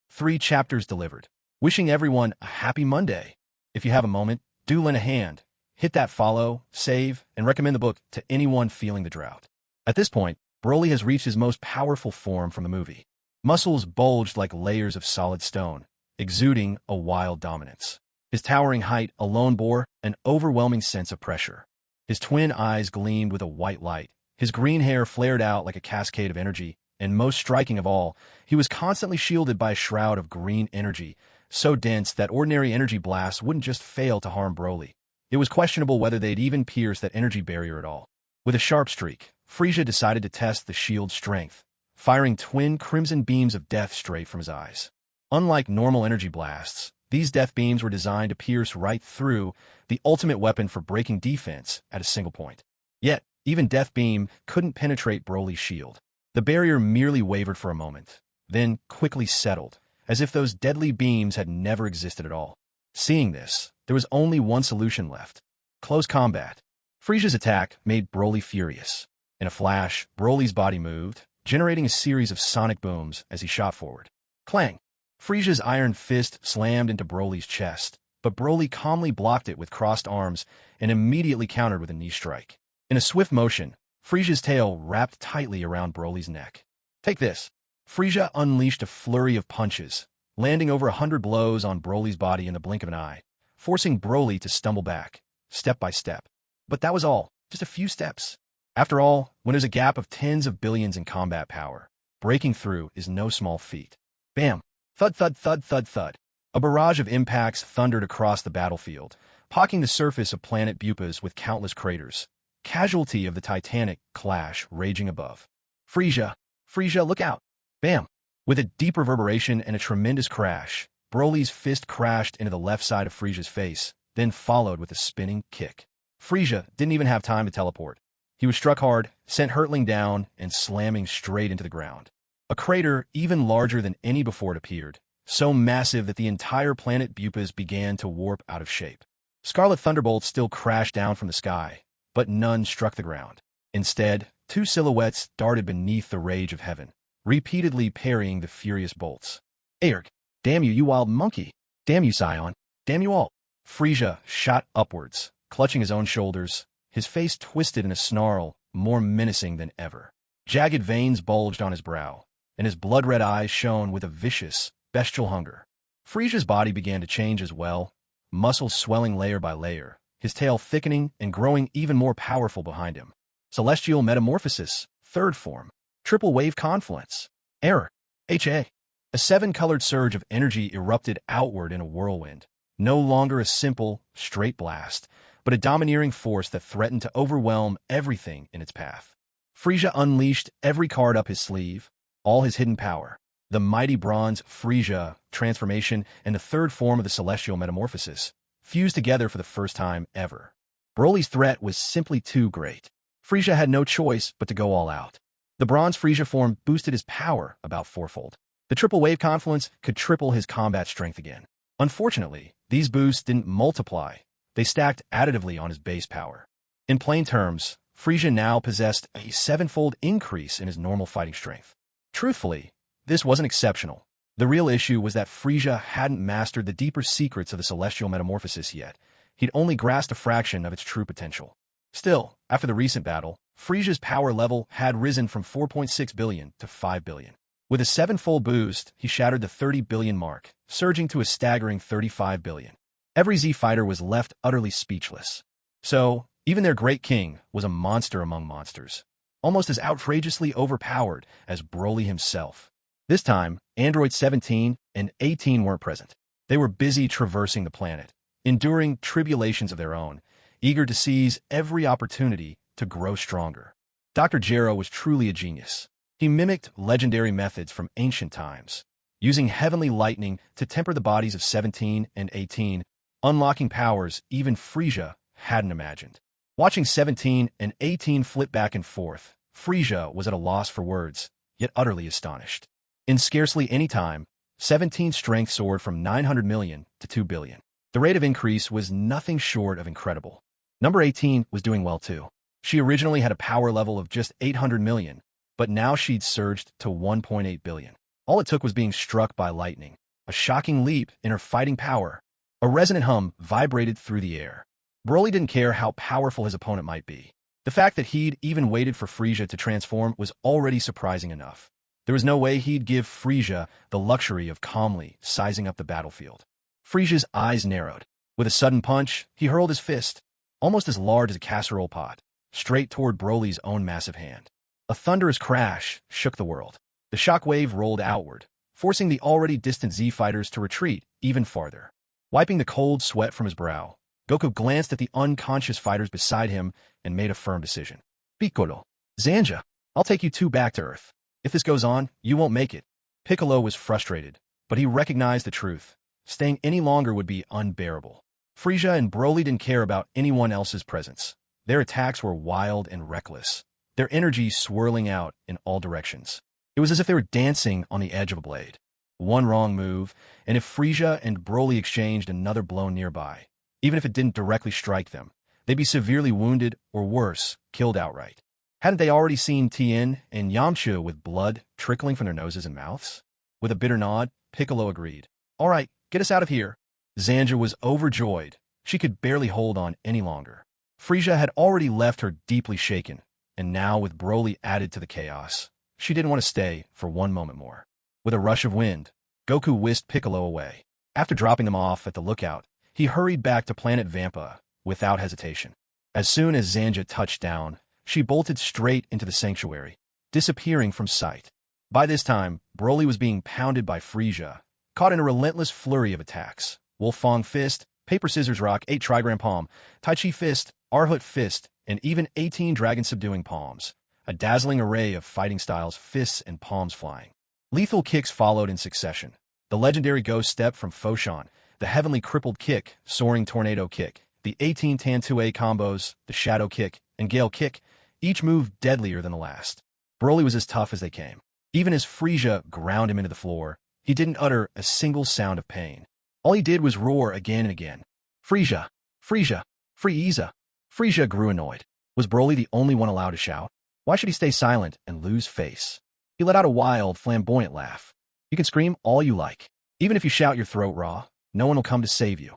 3 chapters delivered. Wishing everyone a happy Monday. If you have a moment, do lend a hand. Hit that follow, save, and recommend the book to anyone feeling the drought. At this point, Broly has reached his most powerful form from the movie. Muscles bulged like layers of solid stone, exuding a wild dominance. His towering height alone bore an overwhelming sense of pressure. His twin eyes gleamed with a white light. His green hair flared out like a cascade of energy, and most striking of all, he was constantly shielded by a shroud of green energy, so dense that ordinary energy blasts wouldn't just fail to harm Broly. It was questionable whether they'd even pierce that energy barrier at all. With a sharp streak, Frieza decided to test the shield's strength, firing twin crimson beams of death straight from his eyes. Unlike normal energy blasts, these death beams were designed to pierce right through, the ultimate weapon for breaking defense at a single point. Yet, even Death Beam couldn't penetrate Broly's shield. The barrier merely wavered for a moment, then quickly settled, as if those deadly beams had never existed at all. Seeing this, there was only one solution left: close combat. Frieza's attack made Broly furious. In a flash, Broly's body moved, generating a series of sonic booms as he shot forward. Clang! Frieza's iron fist slammed into Broly's chest, but Broly calmly blocked it with crossed arms and immediately countered with a knee strike. In a swift motion, Frieza's tail wrapped tightly around Broly's neck. Take this! Frieza unleashed a flurry of punches, landing over 100 blows on Broly's body in the blink of an eye, forcing Broly to stumble back, step by step. But that was all, just a few steps. After all, when there's a gap of tens of billions in combat power, breaking through is no small feat. Bam! Thud, thud, thud, thud, thud. A barrage of impacts thundered across the battlefield, pocking the surface of planet Buppas with countless craters, casualty of the titanic clash raging above. Frieza! Frieza, look out! Bam! With a deep reverberation and a tremendous crash, Broly's fist crashed into the left side of Frieza's face, then followed with a spinning kick. Frieza didn't even have time to teleport. He was struck hard, sent hurtling down, and slamming straight into the ground. A crater even larger than any before it appeared, so massive that the entire planet Buppas began to warp out of shape. Scarlet thunderbolts still crashed down from the sky, but none struck the ground. Instead, 2 silhouettes darted beneath the rage of heaven, repeatedly parrying the furious bolts. Aerg! Damn you, you wild monkey! Damn you, Scion! Damn you all! Frieza shot upwards, clutching his own shoulders, his face twisted in a snarl more menacing than ever. Jagged veins bulged on his brow, and his blood-red eyes shone with a vicious, bestial hunger. Frieza's body began to change as well, muscles swelling layer by layer, his tail thickening and growing even more powerful behind him. Celestial Metamorphosis, 3rd form. Triple Wave Confluence. Error. HA. A 7-colored surge of energy erupted outward in a whirlwind, no longer a simple, straight blast, but a domineering force that threatened to overwhelm everything in its path. Frieza unleashed every card up his sleeve, all his hidden power. The mighty bronze Frieza transformation and the 3rd form of the Celestial Metamorphosis fused together for the first time ever. Broly's threat was simply too great. Frieza had no choice but to go all out. The bronze Frieza form boosted his power about 4-fold. The Triple Wave Confluence could triple his combat strength again. Unfortunately, these boosts didn't multiply. They stacked additively on his base power. In plain terms, Frieza now possessed a 7-fold increase in his normal fighting strength. Truthfully, this wasn't exceptional. The real issue was that Frieza hadn't mastered the deeper secrets of the Celestial Metamorphosis yet. He'd only grasped a fraction of its true potential. Still, after the recent battle, Frieza's power level had risen from 4.6 billion to 5 billion. With a 7-fold boost, he shattered the 30 billion mark, surging to a staggering 35 billion. Every Z fighter was left utterly speechless. So, even their great king was a monster among monsters. almost as outrageously overpowered as Broly himself. This time, Android 17 and 18 weren't present. They were busy traversing the planet, enduring tribulations of their own, eager to seize every opportunity to grow stronger. Dr. Gero was truly a genius. He mimicked legendary methods from ancient times, using heavenly lightning to temper the bodies of 17 and 18, unlocking powers even Frieza hadn't imagined. Watching 17 and 18 flip back and forth, Frieza was at a loss for words, yet utterly astonished. In scarcely any time, 17's strength soared from 900 million to 2 billion. The rate of increase was nothing short of incredible. Number 18 was doing well too. She originally had a power level of just 800 million, but now she'd surged to 1.8 billion. All it took was being struck by lightning. A shocking leap in her fighting power. A resonant hum vibrated through the air. Broly didn't care how powerful his opponent might be. The fact that he'd even waited for Frieza to transform was already surprising enough. There was no way he'd give Frieza the luxury of calmly sizing up the battlefield. Frieza's eyes narrowed. With a sudden punch, he hurled his fist, almost as large as a casserole pot, straight toward Broly's own massive hand. A thunderous crash shook the world. The shockwave rolled outward, forcing the already distant Z-fighters to retreat even farther. Wiping the cold sweat from his brow, Goku glanced at the unconscious fighters beside him and made a firm decision. Piccolo, Zanja, I'll take you two back to Earth. If this goes on, you won't make it. Piccolo was frustrated, but he recognized the truth. Staying any longer would be unbearable. Frieza and Broly didn't care about anyone else's presence. Their attacks were wild and reckless, their energy swirling out in all directions. It was as if they were dancing on the edge of a blade. One wrong move, and if Frieza and Broly exchanged another blow nearby, even if it didn't directly strike them, they'd be severely wounded or worse, killed outright. Hadn't they already seen Tien and Yamcha with blood trickling from their noses and mouths? With a bitter nod, Piccolo agreed. All right, get us out of here. Zanja was overjoyed. She could barely hold on any longer. Frieza had already left her deeply shaken, and now with Broly added to the chaos, she didn't want to stay for one moment more. With a rush of wind, Goku whisked Piccolo away. After dropping them off at the lookout, he hurried back to planet Vampa without hesitation. As soon as Zanja touched down, she bolted straight into the sanctuary, disappearing from sight. By this time, Broly was being pounded by Frieza, caught in a relentless flurry of attacks. Wolfang Fist, Paper Scissors Rock, 8 Trigram Palm, Tai Chi Fist, Arhut Fist, and even 18 Dragon Subduing Palms. A dazzling array of fighting styles, fists and palms flying. Lethal kicks followed in succession. The legendary Ghost Step from Foshan, the heavenly Crippled Kick, Soaring Tornado Kick, the 18 Tantue combos, the Shadow Kick, and Gale Kick, each move deadlier than the last. Broly was as tough as they came. Even as Frieza ground him into the floor, he didn't utter a single sound of pain. All he did was roar again and again. Frieza! Frieza! Frieza! Frieza grew annoyed. Was Broly the only one allowed to shout? Why should he stay silent and lose face? He let out a wild, flamboyant laugh. You can scream all you like. Even if you shout your throat raw, no one will come to save you.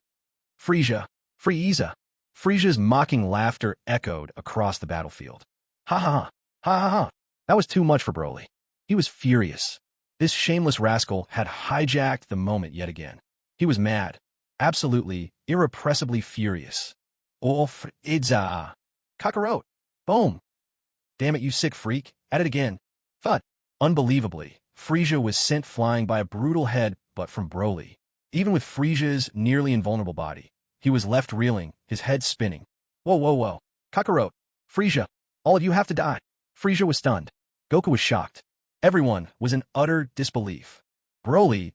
Frieza! Frieza! Frieza's mocking laughter echoed across the battlefield. Ha ha ha! Ha ha ha! That was too much for Broly. He was furious. This shameless rascal had hijacked the moment yet again. He was mad. Absolutely, irrepressibly furious. Oh, Frieza! Kakarot! Boom! Damn it, you sick freak! At it again! Thud! Unbelievably, Frieza was sent flying by a brutal head, but from Broly. Even with Frieza's nearly invulnerable body, he was left reeling, his head spinning. Whoa, whoa, whoa! Kakarot! Frieza! All of you have to die! Frieza was stunned. Goku was shocked. Everyone was in utter disbelief. Broly,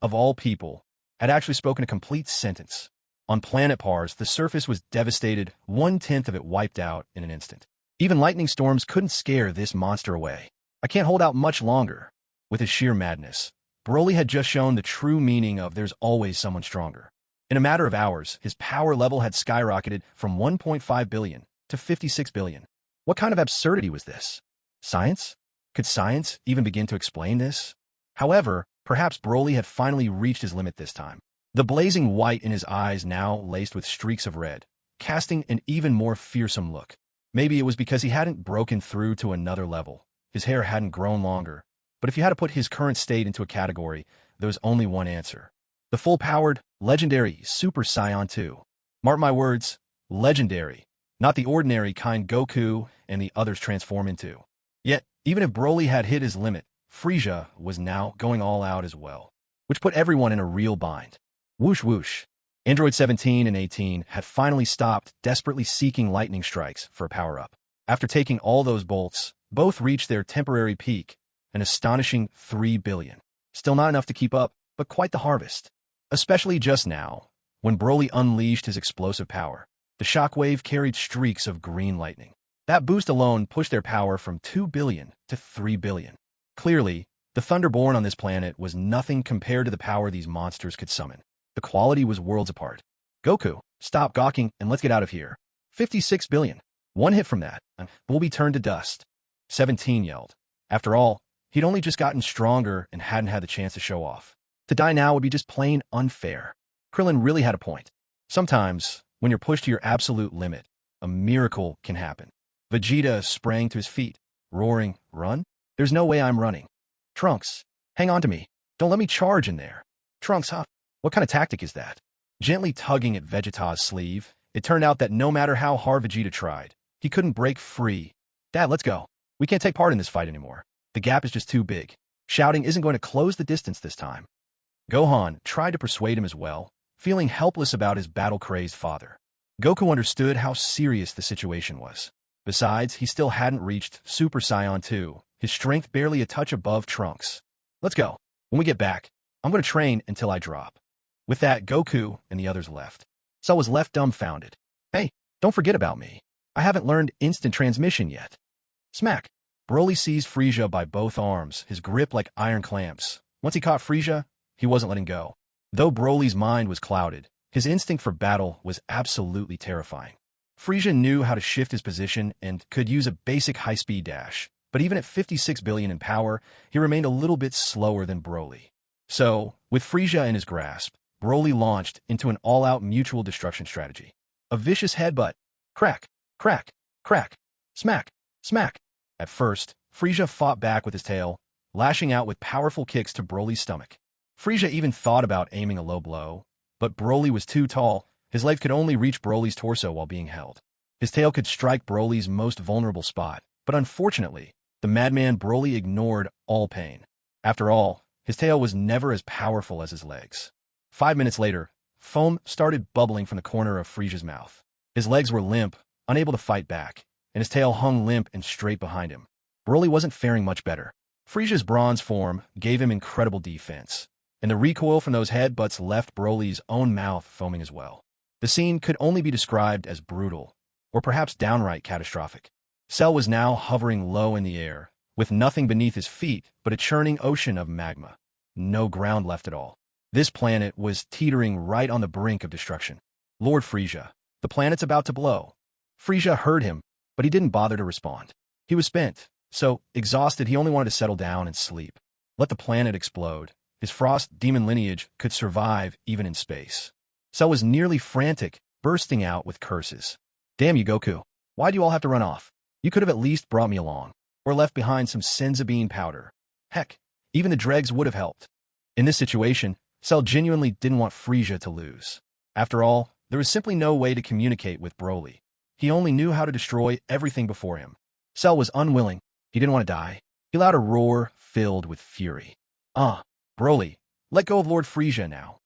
of all people, had actually spoken a complete sentence. On planet Pars, the surface was devastated, 1/10 of it wiped out in an instant. Even lightning storms couldn't scare this monster away. I can't hold out much longer. With his sheer madness, Broly had just shown the true meaning of there's always someone stronger. In a matter of hours, his power level had skyrocketed from 1.5 billion to 56 billion. What kind of absurdity was this? Science? Could science even begin to explain this? However, perhaps Broly had finally reached his limit this time. The blazing white in his eyes now laced with streaks of red, casting an even more fearsome look. Maybe it was because he hadn't broken through to another level. His hair hadn't grown longer. But if you had to put his current state into a category, there was only one answer. The full-powered, legendary Super Saiyan 2. Mark my words, legendary, Not the ordinary kind Goku and the others transform into. Yet, even if Broly had hit his limit, Frieza was now going all out as well, which put everyone in a real bind. Whoosh whoosh. Android 17 and 18 had finally stopped desperately seeking lightning strikes for a power-up. After taking all those bolts, both reached their temporary peak, an astonishing 3 billion. Still not enough to keep up, but quite the harvest. Especially just now, when Broly unleashed his explosive power. The shockwave carried streaks of green lightning. That boost alone pushed their power from 2 billion to 3 billion. Clearly, the thunder born on this planet was nothing compared to the power these monsters could summon. The quality was worlds apart. Goku, stop gawking and let's get out of here. 56 billion. One hit from that, and we'll be turned to dust. 17 yelled. After all, he'd only just gotten stronger and hadn't had the chance to show off. To die now would be just plain unfair. Krillin really had a point. Sometimes, when you're pushed to your absolute limit, a miracle can happen. Vegeta sprang to his feet, roaring, "Run? There's no way I'm running. Trunks, hang on to me. Don't let me charge in there." Trunks, huh? What kind of tactic is that? Gently tugging at Vegeta's sleeve, it turned out that no matter how hard Vegeta tried, he couldn't break free. "Dad, let's go. We can't take part in this fight anymore. The gap is just too big. Shouting isn't going to close the distance this time." Gohan tried to persuade him as well, feeling helpless about his battle-crazed father. Goku understood how serious the situation was. Besides, he still hadn't reached Super Saiyan 2, his strength barely a touch above Trunks. "Let's go. When we get back, I'm going to train until I drop." With that, Goku and the others left. Cell was left dumbfounded. "Hey, don't forget about me. I haven't learned instant transmission yet." Smack! Broly seized Frieza by both arms, his grip like iron clamps. Once he caught Frieza, he wasn't letting go. Though Broly's mind was clouded, his instinct for battle was absolutely terrifying. Frieza knew how to shift his position and could use a basic high-speed dash, but even at 56 billion in power, he remained a little bit slower than Broly. So, with Frieza in his grasp, Broly launched into an all-out mutual destruction strategy. A vicious headbutt. Crack, crack, crack, smack, smack. At first, Frieza fought back with his tail, lashing out with powerful kicks to Broly's stomach. Frieza even thought about aiming a low blow, but Broly was too tall. His legs could only reach Broly's torso while being held. His tail could strike Broly's most vulnerable spot, but unfortunately, the madman Broly ignored all pain. After all, his tail was never as powerful as his legs. 5 minutes later, foam started bubbling from the corner of Frieza's mouth. His legs were limp, unable to fight back, and his tail hung limp and straight behind him. Broly wasn't faring much better. Frieza's bronze form gave him incredible defense, and the recoil from those headbutts left Broly's own mouth foaming as well. The scene could only be described as brutal, or perhaps downright catastrophic. Cell was now hovering low in the air, with nothing beneath his feet but a churning ocean of magma. No ground left at all. This planet was teetering right on the brink of destruction. "Lord Frieza, the planet's about to blow." Frieza heard him, but he didn't bother to respond. He was spent, so, exhausted, he only wanted to settle down and sleep. Let the planet explode. His frost demon lineage could survive even in space. Cell was nearly frantic, bursting out with curses. "Damn you, Goku. Why'd you all have to run off? You could have at least brought me along, or left behind some senza bean powder. Heck, even the dregs would have helped." In this situation, Cell genuinely didn't want Frieza to lose. After all, there was simply no way to communicate with Broly. He only knew how to destroy everything before him. Cell was unwilling. He didn't want to die. He let out a roar filled with fury. Broly, let go of Lord Frieza now."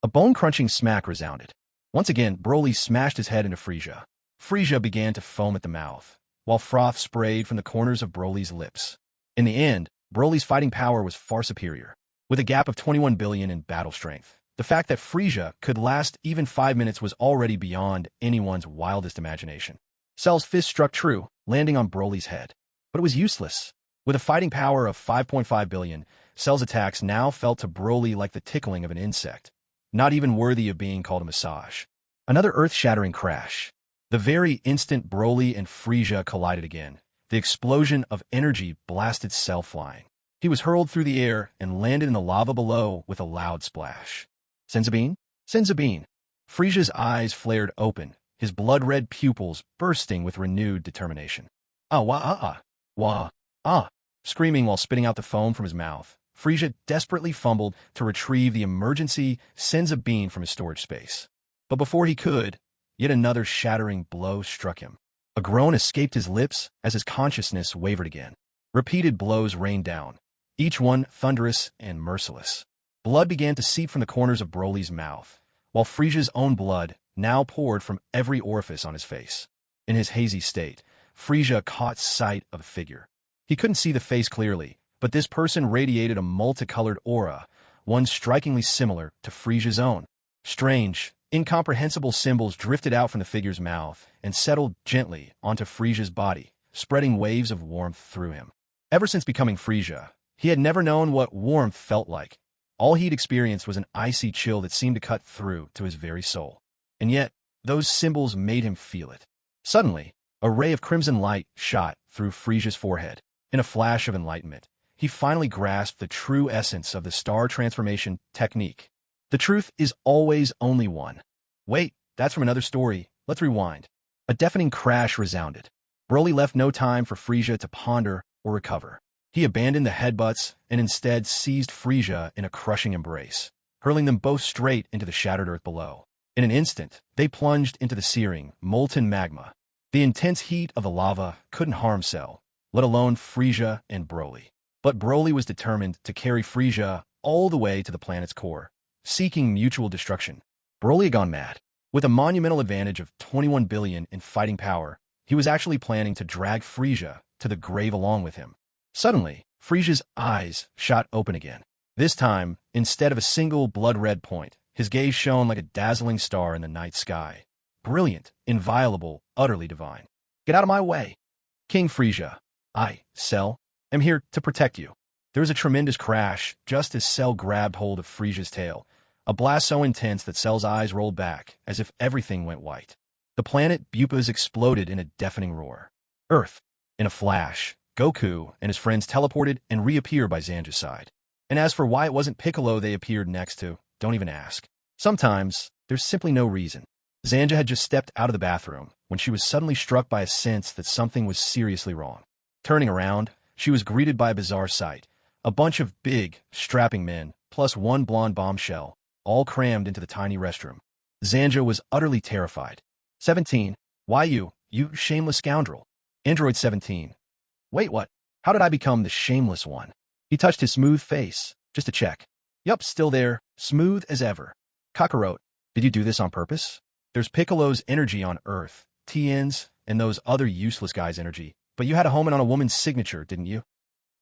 A bone-crunching smack resounded. Once again, Broly smashed his head into Frieza. Frieza began to foam at the mouth, while froth sprayed from the corners of Broly's lips. In the end, Broly's fighting power was far superior. With a gap of 21 billion in battle strength, the fact that Frieza could last even 5 minutes was already beyond anyone's wildest imagination. Cell's fist struck true, landing on Broly's head. But it was useless. With a fighting power of 5.5 billion, Cell's attacks now felt to Broly like the tickling of an insect, not even worthy of being called a massage. Another earth-shattering crash. The very instant Broly and Frieza collided again, the explosion of energy blasted Cell flying. He was hurled through the air and landed in the lava below with a loud splash. "Senza bean? Senza bean." Frieza's eyes flared open, his blood-red pupils bursting with renewed determination. Wah, screaming while spitting out the foam from his mouth, Frieza desperately fumbled to retrieve the emergency senza bean from his storage space. But before he could, yet another shattering blow struck him. A groan escaped his lips as his consciousness wavered again. Repeated blows rained down, each one thunderous and merciless. Blood began to seep from the corners of Broly's mouth, while Frieza's own blood now poured from every orifice on his face. In his hazy state, Frieza caught sight of a figure. He couldn't see the face clearly, but this person radiated a multicolored aura, one strikingly similar to Frieza's own. Strange, incomprehensible symbols drifted out from the figure's mouth and settled gently onto Frieza's body, spreading waves of warmth through him. Ever since becoming Frieza, he had never known what warmth felt like. All he'd experienced was an icy chill that seemed to cut through to his very soul. And yet, those symbols made him feel it. Suddenly, a ray of crimson light shot through Frieza's forehead. In a flash of enlightenment, he finally grasped the true essence of the star transformation technique. The truth is always only one. Wait, that's from another story. Let's rewind. A deafening crash resounded. Broly left no time for Frieza to ponder or recover. He abandoned the headbutts and instead seized Frieza in a crushing embrace, hurling them both straight into the shattered earth below. In an instant, they plunged into the searing, molten magma. The intense heat of the lava couldn't harm Cell, let alone Frieza and Broly. But Broly was determined to carry Frieza all the way to the planet's core, seeking mutual destruction. Broly had gone mad. With a monumental advantage of 21 billion in fighting power, he was actually planning to drag Frieza to the grave along with him. Suddenly, Frieza's eyes shot open again. This time, instead of a single blood-red point, his gaze shone like a dazzling star in the night sky. Brilliant, inviolable, utterly divine. Get out of my way! King Frieza, I, Cell, am here to protect you. There was a tremendous crash just as Cell grabbed hold of Frieza's tail, a blast so intense that Cell's eyes rolled back as if everything went white. The planet Bupas exploded in a deafening roar. Earth. In a flash, Goku and his friends teleported and reappeared by Zanja's side. And as for why it wasn't Piccolo they appeared next to, don't even ask. Sometimes, there's simply no reason. Zanja had just stepped out of the bathroom when she was suddenly struck by a sense that something was seriously wrong. Turning around, she was greeted by a bizarre sight. A bunch of big, strapping men, plus one blonde bombshell, all crammed into the tiny restroom. Zanja was utterly terrified. 17. Why you shameless scoundrel? Android 17. Wait, what? How did I become the shameless one? He touched his smooth face, just to check. Yup, still there, smooth as ever. Kakarot, did you do this on purpose? There's Piccolo's energy on Earth, Tien's, and those other useless guys' energy, but you had a home on a woman's signature, didn't you?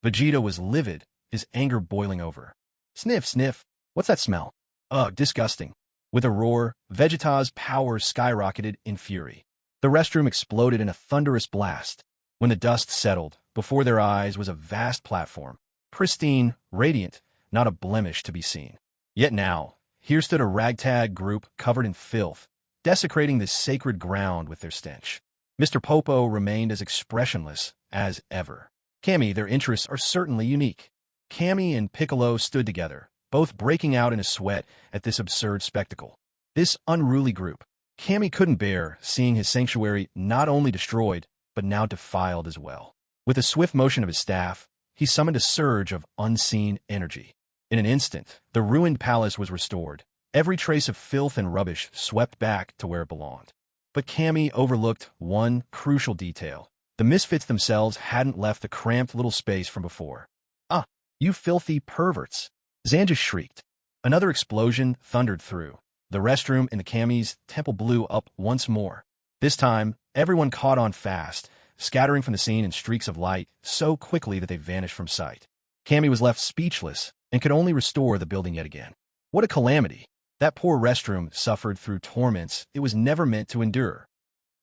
Vegeta was livid, his anger boiling over. Sniff, sniff. What's that smell? Ugh, disgusting. With a roar, Vegeta's power skyrocketed in fury. The restroom exploded in a thunderous blast. When the dust settled, before their eyes was a vast platform, pristine, radiant, not a blemish to be seen. Yet now, here stood a ragtag group covered in filth, desecrating this sacred ground with their stench. Mr. Popo remained as expressionless as ever. Kami, their interests are certainly unique. Kami and Piccolo stood together, both breaking out in a sweat at this absurd spectacle. This unruly group. Kami couldn't bear seeing his sanctuary not only destroyed, but now defiled as well. With a swift motion of his staff, he summoned a surge of unseen energy. In an instant, the ruined palace was restored. Every trace of filth and rubbish swept back to where it belonged. But Kami overlooked one crucial detail. The misfits themselves hadn't left the cramped little space from before. Ah, you filthy perverts! Zanja shrieked. Another explosion thundered through. The restroom in the Kami's temple blew up once more. This time, everyone caught on fast, scattering from the scene in streaks of light so quickly that they vanished from sight. Kami was left speechless and could only restore the building yet again. What a calamity! That poor restroom suffered through torments it was never meant to endure.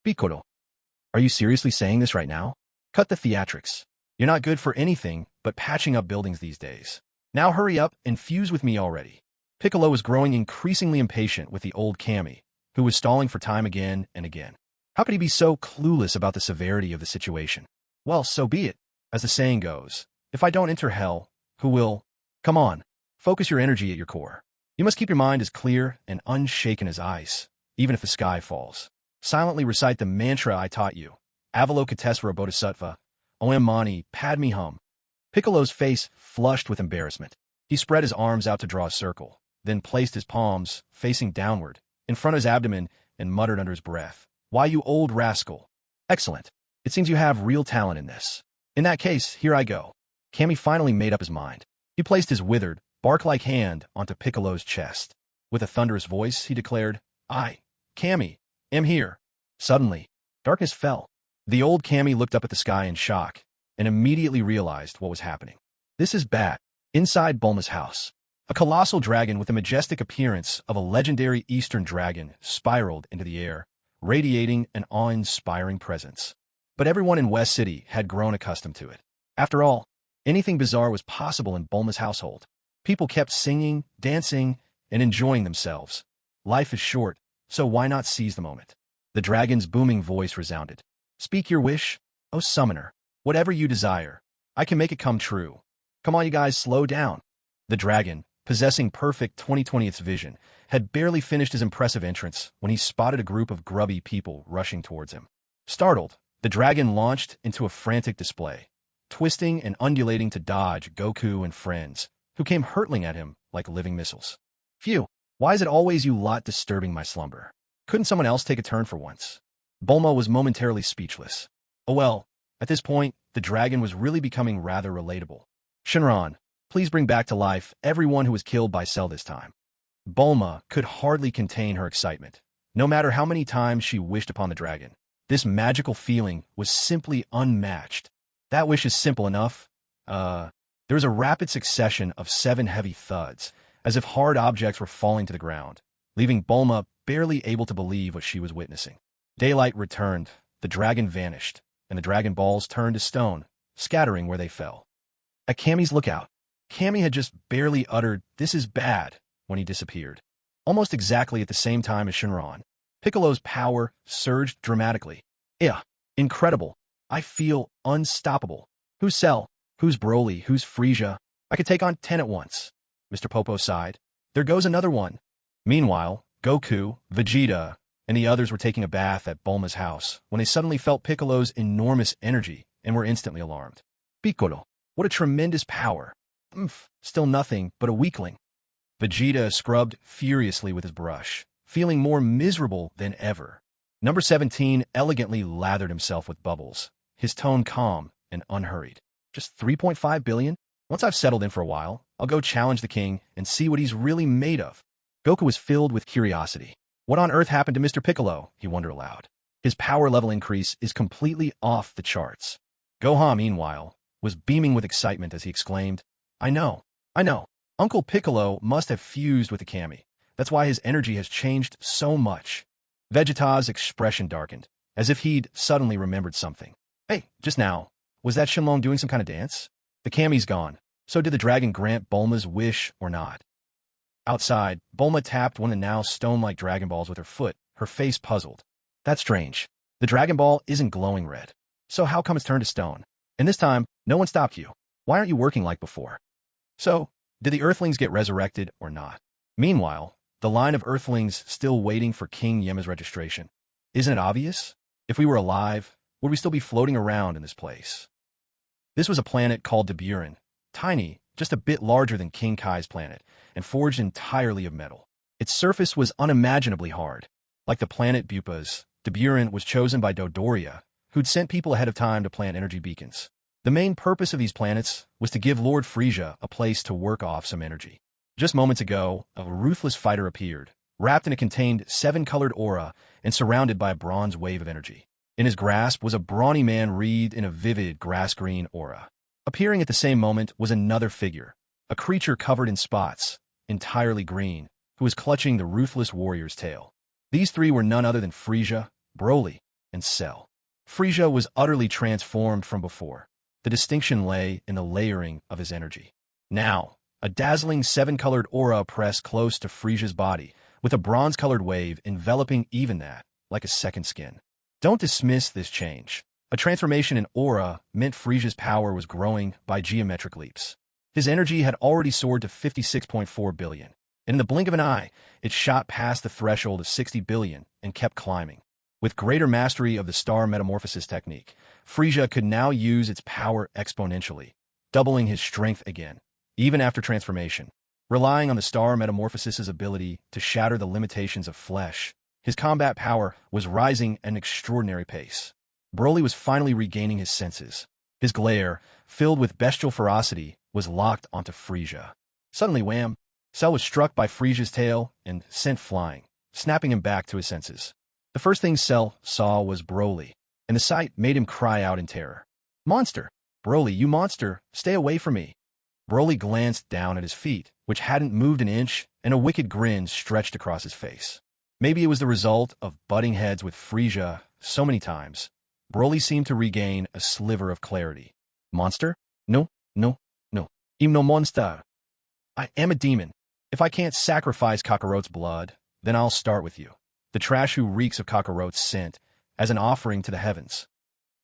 Piccolo, are you seriously saying this right now? Cut the theatrics. You're not good for anything but patching up buildings these days. Now hurry up and fuse with me already. Piccolo was growing increasingly impatient with the old Kami, who was stalling for time again and again. How could he be so clueless about the severity of the situation? Well, so be it. As the saying goes, if I don't enter hell, who will? Come on, focus your energy at your core. You must keep your mind as clear and unshaken as ice, even if the sky falls. Silently recite the mantra I taught you. Avalokitesvara Bodhisattva, Om Mani Padme Hum. Piccolo's face flushed with embarrassment. He spread his arms out to draw a circle, then placed his palms, facing downward, in front of his abdomen and muttered under his breath, Why, you old rascal! Excellent. It seems you have real talent in this. In that case, here I go. Kami finally made up his mind. He placed his withered, bark-like hand onto Piccolo's chest. With a thunderous voice, he declared, I, Kami, am here. Suddenly, darkness fell. The old Kami looked up at the sky in shock and immediately realized what was happening. This is bad. Inside Bulma's house, a colossal dragon with the majestic appearance of a legendary Eastern dragon spiraled into the air, radiating an awe-inspiring presence. But everyone in West City had grown accustomed to it. After all, anything bizarre was possible in Bulma's household. People kept singing, dancing, and enjoying themselves. Life is short, so why not seize the moment? The dragon's booming voice resounded. Speak your wish, O summoner. Whatever you desire, I can make it come true. Come on, you guys, slow down. The dragon, possessing perfect 2020th vision, had barely finished his impressive entrance when he spotted a group of grubby people rushing towards him. Startled, the dragon launched into a frantic display, twisting and undulating to dodge Goku and friends, who came hurtling at him like living missiles. Phew, why is it always you lot disturbing my slumber? Couldn't someone else take a turn for once? Bulma was momentarily speechless. Oh well, at this point, the dragon was really becoming rather relatable. Shinron, please bring back to life everyone who was killed by Cell this time. Bulma could hardly contain her excitement. No matter how many times she wished upon the dragon, this magical feeling was simply unmatched. That wish is simple enough. There was a rapid succession of 7 heavy thuds, as if hard objects were falling to the ground, leaving Bulma barely able to believe what she was witnessing. Daylight returned, the dragon vanished, and the Dragon Balls turned to stone, scattering where they fell. At Kami's lookout, Kami had just barely uttered, "This is bad," when he disappeared. Almost exactly at the same time as Shinron, Piccolo's power surged dramatically. Yeah, incredible. I feel unstoppable. Who's Cell? Who's Broly? Who's Frieza? I could take on 10 at once. Mr. Popo sighed. There goes another one. Meanwhile, Goku, Vegeta, and the others were taking a bath at Bulma's house when they suddenly felt Piccolo's enormous energy and were instantly alarmed. Piccolo, what a tremendous power. Still nothing but a weakling. Vegeta scrubbed furiously with his brush, feeling more miserable than ever. Number 17 elegantly lathered himself with bubbles, his tone calm and unhurried. Just 3.5 billion? Once I've settled in for a while, I'll go challenge the king and see what he's really made of. Goku was filled with curiosity. What on earth happened to Mr. Piccolo? He wondered aloud. His power level increase is completely off the charts. Gohan, meanwhile, was beaming with excitement as he exclaimed, I know. Uncle Piccolo must have fused with the Kami. That's why his energy has changed so much. Vegeta's expression darkened, as if he'd suddenly remembered something. Hey, just now, was that Shenlong doing some kind of dance? The Kami's gone, so did the dragon grant Bulma's wish or not? Outside, Bulma tapped one of the now stone-like Dragon Balls with her foot, her face puzzled. That's strange. The Dragon Ball isn't glowing red. So how come it's turned to stone? And this time, no one stopped you. Why aren't you working like before? So, did the Earthlings get resurrected or not? Meanwhile, the line of Earthlings still waiting for King Yema's registration. Isn't it obvious? If we were alive, would we still be floating around in this place? This was a planet called Deburan, tiny, just a bit larger than King Kai's planet, and forged entirely of metal. Its surface was unimaginably hard. Like the planet Bupa's, Deburan was chosen by Dodoria, who'd sent people ahead of time to plant energy beacons. The main purpose of these planets was to give Lord Frieza a place to work off some energy. Just moments ago, a ruthless fighter appeared, wrapped in a contained 7-colored aura and surrounded by a bronze wave of energy. In his grasp was a brawny man wreathed in a vivid grass-green aura. Appearing at the same moment was another figure, a creature covered in spots, entirely green, who was clutching the ruthless warrior's tail. These three were none other than Frieza, Broly, and Cell. Frieza was utterly transformed from before. The distinction lay in the layering of his energy. Now, a dazzling 7-colored aura pressed close to Frieza's body, with a bronze-colored wave enveloping even that, like a second skin. Don't dismiss this change. A transformation in aura meant Frieza's power was growing by geometric leaps. His energy had already soared to 56.4 billion, and in the blink of an eye, it shot past the threshold of 60 billion and kept climbing. With greater mastery of the star metamorphosis technique, Frieza could now use its power exponentially, doubling his strength again, even after transformation. Relying on the star metamorphosis's ability to shatter the limitations of flesh, his combat power was rising at an extraordinary pace. Broly was finally regaining his senses. His glare, filled with bestial ferocity, was locked onto Frieza. Suddenly, wham! Cell was struck by Frieza's tail and sent flying, snapping him back to his senses. The first thing Cell saw was Broly, and the sight made him cry out in terror. "Monster! Broly, you monster! Stay away from me!" Broly glanced down at his feet, which hadn't moved an inch, and a wicked grin stretched across his face. Maybe it was the result of butting heads with Frieza so many times. Broly seemed to regain a sliver of clarity. "Monster? No, no, no. I'm no monster. I am a demon. If I can't sacrifice Kakarot's blood, then I'll start with you, the trash who reeks of Kakarot's scent, as an offering to the heavens."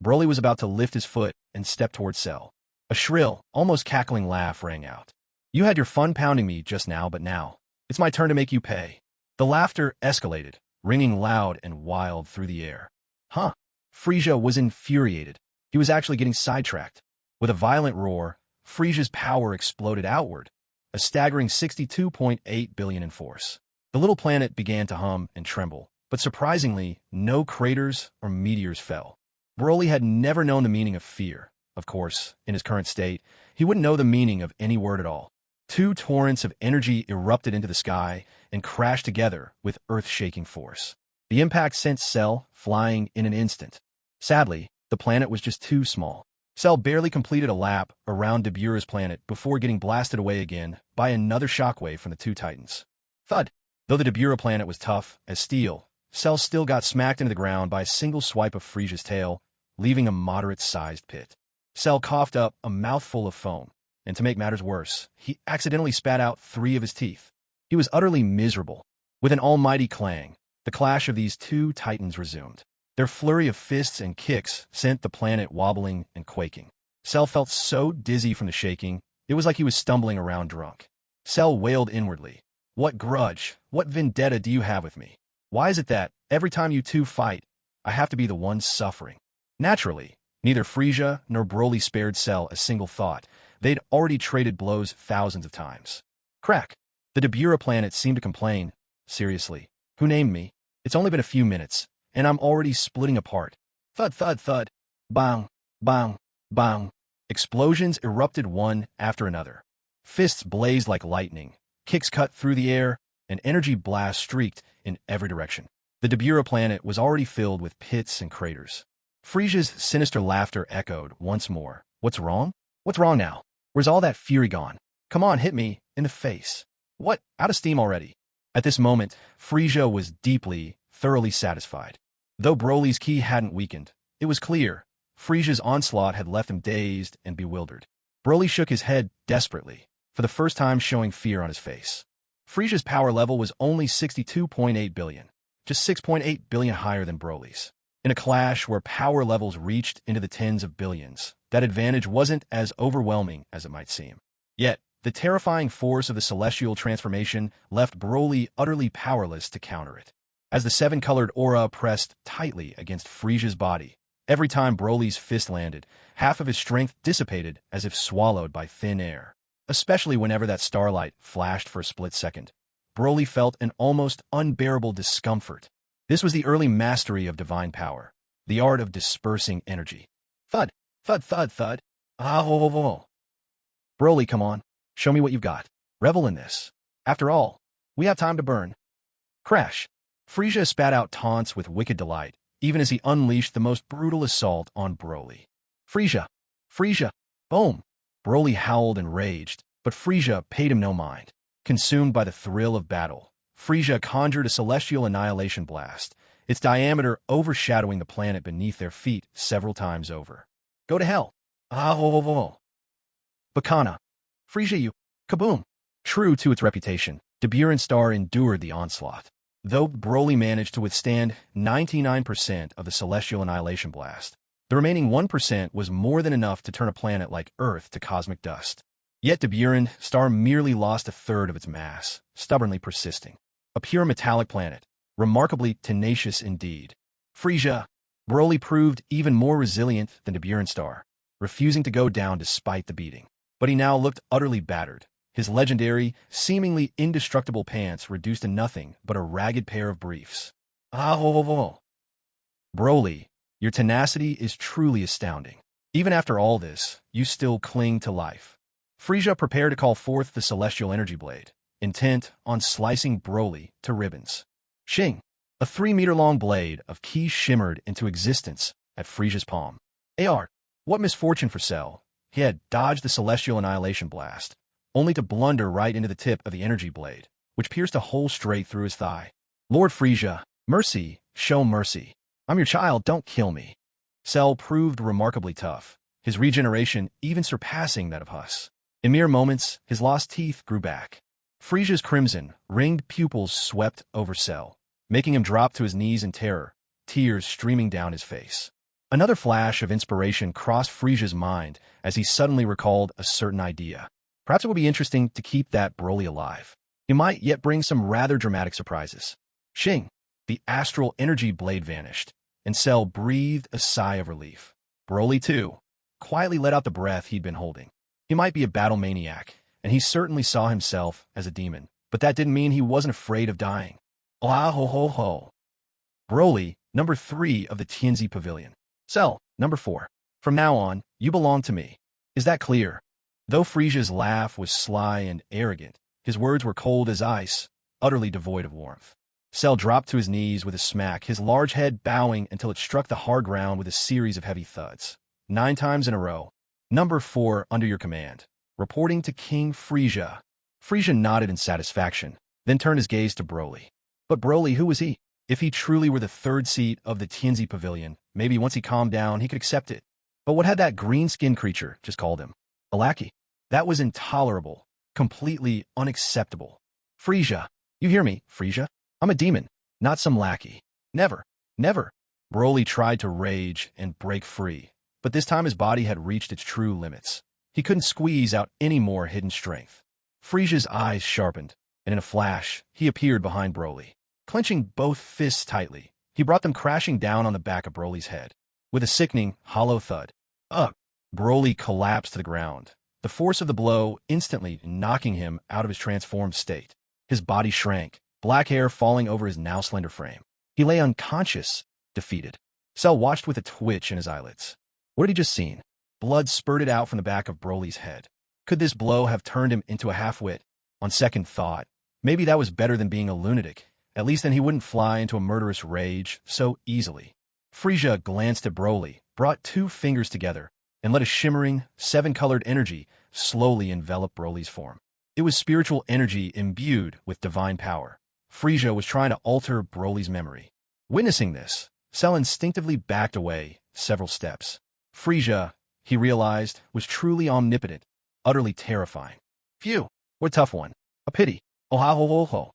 Broly was about to lift his foot and step toward Cell. A shrill, almost cackling laugh rang out. "You had your fun pounding me just now, but now, it's my turn to make you pay." The laughter escalated, ringing loud and wild through the air. Huh? Frieza was infuriated. He was actually getting sidetracked. With a violent roar, Frieza's power exploded outward, a staggering 62.8 billion in force. The little planet began to hum and tremble, but surprisingly, no craters or meteors fell. Broly had never known the meaning of fear. Of course, in his current state, he wouldn't know the meaning of any word at all. Two torrents of energy erupted into the sky and crashed together with earth-shaking force. The impact sent Cell flying in an instant. Sadly, the planet was just too small. Cell barely completed a lap around Dabura's planet before getting blasted away again by another shockwave from the two titans. Thud! Though the Dabura planet was tough as steel, Cell still got smacked into the ground by a single swipe of Frieza's tail, leaving a moderate-sized pit. Cell coughed up a mouthful of foam, and to make matters worse, he accidentally spat out 3 of his teeth. He was utterly miserable. With an almighty clang, the clash of these two titans resumed. Their flurry of fists and kicks sent the planet wobbling and quaking. Cell felt so dizzy from the shaking, it was like he was stumbling around drunk. Cell wailed inwardly. "What grudge, what vendetta do you have with me? Why is it that, every time you two fight, I have to be the one suffering?" Naturally, neither Frieza nor Broly spared Cell a single thought. They'd already traded blows thousands of times. Crack! The Dabura planet seemed to complain. "Seriously, who named me? It's only been a few minutes, and I'm already splitting apart." Thud, thud, thud. Bang, bang, bang. Explosions erupted one after another. Fists blazed like lightning, kicks cut through the air, and energy blasts streaked in every direction. The Dabura planet was already filled with pits and craters. Frieza's sinister laughter echoed once more. "What's wrong? What's wrong now? Where's all that fury gone? Come on, hit me in the face." "What? Out of steam already?" At this moment, Frieza was deeply, thoroughly satisfied. Though Broly's ki hadn't weakened, it was clear Frieza's onslaught had left him dazed and bewildered. Broly shook his head desperately, for the first time showing fear on his face. Frieza's power level was only 62.8 billion, just 6.8 billion higher than Broly's. In a clash where power levels reached into the tens of billions, that advantage wasn't as overwhelming as it might seem. Yet, the terrifying force of the celestial transformation left Broly utterly powerless to counter it. As the 7-colored aura pressed tightly against Frieza's body, every time Broly's fist landed, half of his strength dissipated as if swallowed by thin air. Especially whenever that starlight flashed for a split second, Broly felt an almost unbearable discomfort. This was the early mastery of divine power, the art of dispersing energy. Thud, thud, thud, thud. Ah, ho, ho, ho. Broly, come on. Show me what you've got. Revel in this. After all, we have time to burn. Crash. Frieza spat out taunts with wicked delight, even as he unleashed the most brutal assault on Broly. Frieza! Frieza! Boom! Broly howled and raged, but Frieza paid him no mind. Consumed by the thrill of battle, Frieza conjured a celestial annihilation blast, its diameter overshadowing the planet beneath their feet several times over. Go to hell! Ah ho ho ho! Bacana! Frieza you! Kaboom! True to its reputation, Daburan Star endured the onslaught. Though Broly managed to withstand 99% of the celestial annihilation blast, the remaining 1% was more than enough to turn a planet like Earth to cosmic dust. Yet Daburan Star merely lost a third of its mass, stubbornly persisting. A pure metallic planet, remarkably tenacious indeed. Frieza! Broly proved even more resilient than Daburan Star, refusing to go down despite the beating. But he now looked utterly battered. His legendary, seemingly indestructible pants reduced to nothing but a ragged pair of briefs. Ah ho ho ho! Broly, Your tenacity is truly astounding. Even after all this, you still cling to life. Frieza prepared to call forth the Celestial Energy Blade, intent on slicing Broly to ribbons. Shing! A 3-meter-long blade of ki shimmered into existence at Frieza's palm. AR! What misfortune for Cell. He had dodged the Celestial Annihilation Blast, only to blunder right into the tip of the energy blade, which pierced a hole straight through his thigh. Lord Frieza, mercy, show mercy. I'm your child, don't kill me. Cell proved remarkably tough, his regeneration even surpassing that of Hus. In mere moments, his lost teeth grew back. Frieza's crimson, ringed pupils swept over Cell, making him drop to his knees in terror, tears streaming down his face. Another flash of inspiration crossed Frieza's mind as he suddenly recalled a certain idea. Perhaps it would be interesting to keep that Broly alive. He might yet bring some rather dramatic surprises. Shing! The astral energy blade vanished, and Cell breathed a sigh of relief. Broly, too, quietly let out the breath he'd been holding. He might be a battle maniac, and he certainly saw himself as a demon, but that didn't mean he wasn't afraid of dying. Ah ho ho ho. Broly, number 3 of the Tianzi Pavilion. Cell, number 4. From now on, you belong to me. Is that clear? Though Frieza's laugh was sly and arrogant, his words were cold as ice, utterly devoid of warmth. Cell dropped to his knees with a smack, his large head bowing until it struck the hard ground with a series of heavy thuds. 9 times in a row. Number 4 under your command. Reporting to King Frieza. Frieza nodded in satisfaction, then turned his gaze to Broly. But Broly, who was he? If he truly were the 3rd seat of the Tianzi Pavilion, maybe once he calmed down, he could accept it. But what had that green-skinned creature just called him? A lackey. That was intolerable, completely unacceptable. Frieza. You hear me, Frieza? I'm a demon, not some lackey. Never, never. Broly tried to rage and break free, but this time his body had reached its true limits. He couldn't squeeze out any more hidden strength. Frieza's eyes sharpened, and in a flash, he appeared behind Broly. Clenching both fists tightly, he brought them crashing down on the back of Broly's head. With a sickening, hollow thud, Broly collapsed to the ground, the force of the blow instantly knocking him out of his transformed state. His body shrank, black hair falling over his now slender frame. He lay unconscious, defeated. Cell watched with a twitch in his eyelids. What had he just seen? Blood spurted out from the back of Broly's head. Could this blow have turned him into a half-wit? On second thought, maybe that was better than being a lunatic. At least then he wouldn't fly into a murderous rage so easily. Frieza glanced at Broly, brought 2 fingers together, and let a shimmering, 7-colored energy slowly envelop Broly's form. It was spiritual energy imbued with divine power. Frieza was trying to alter Broly's memory. Witnessing this, Cell instinctively backed away several steps. Frieza, he realized, was truly omnipotent, utterly terrifying. Phew, what a tough one. A pity. Oh ha ho ho ho.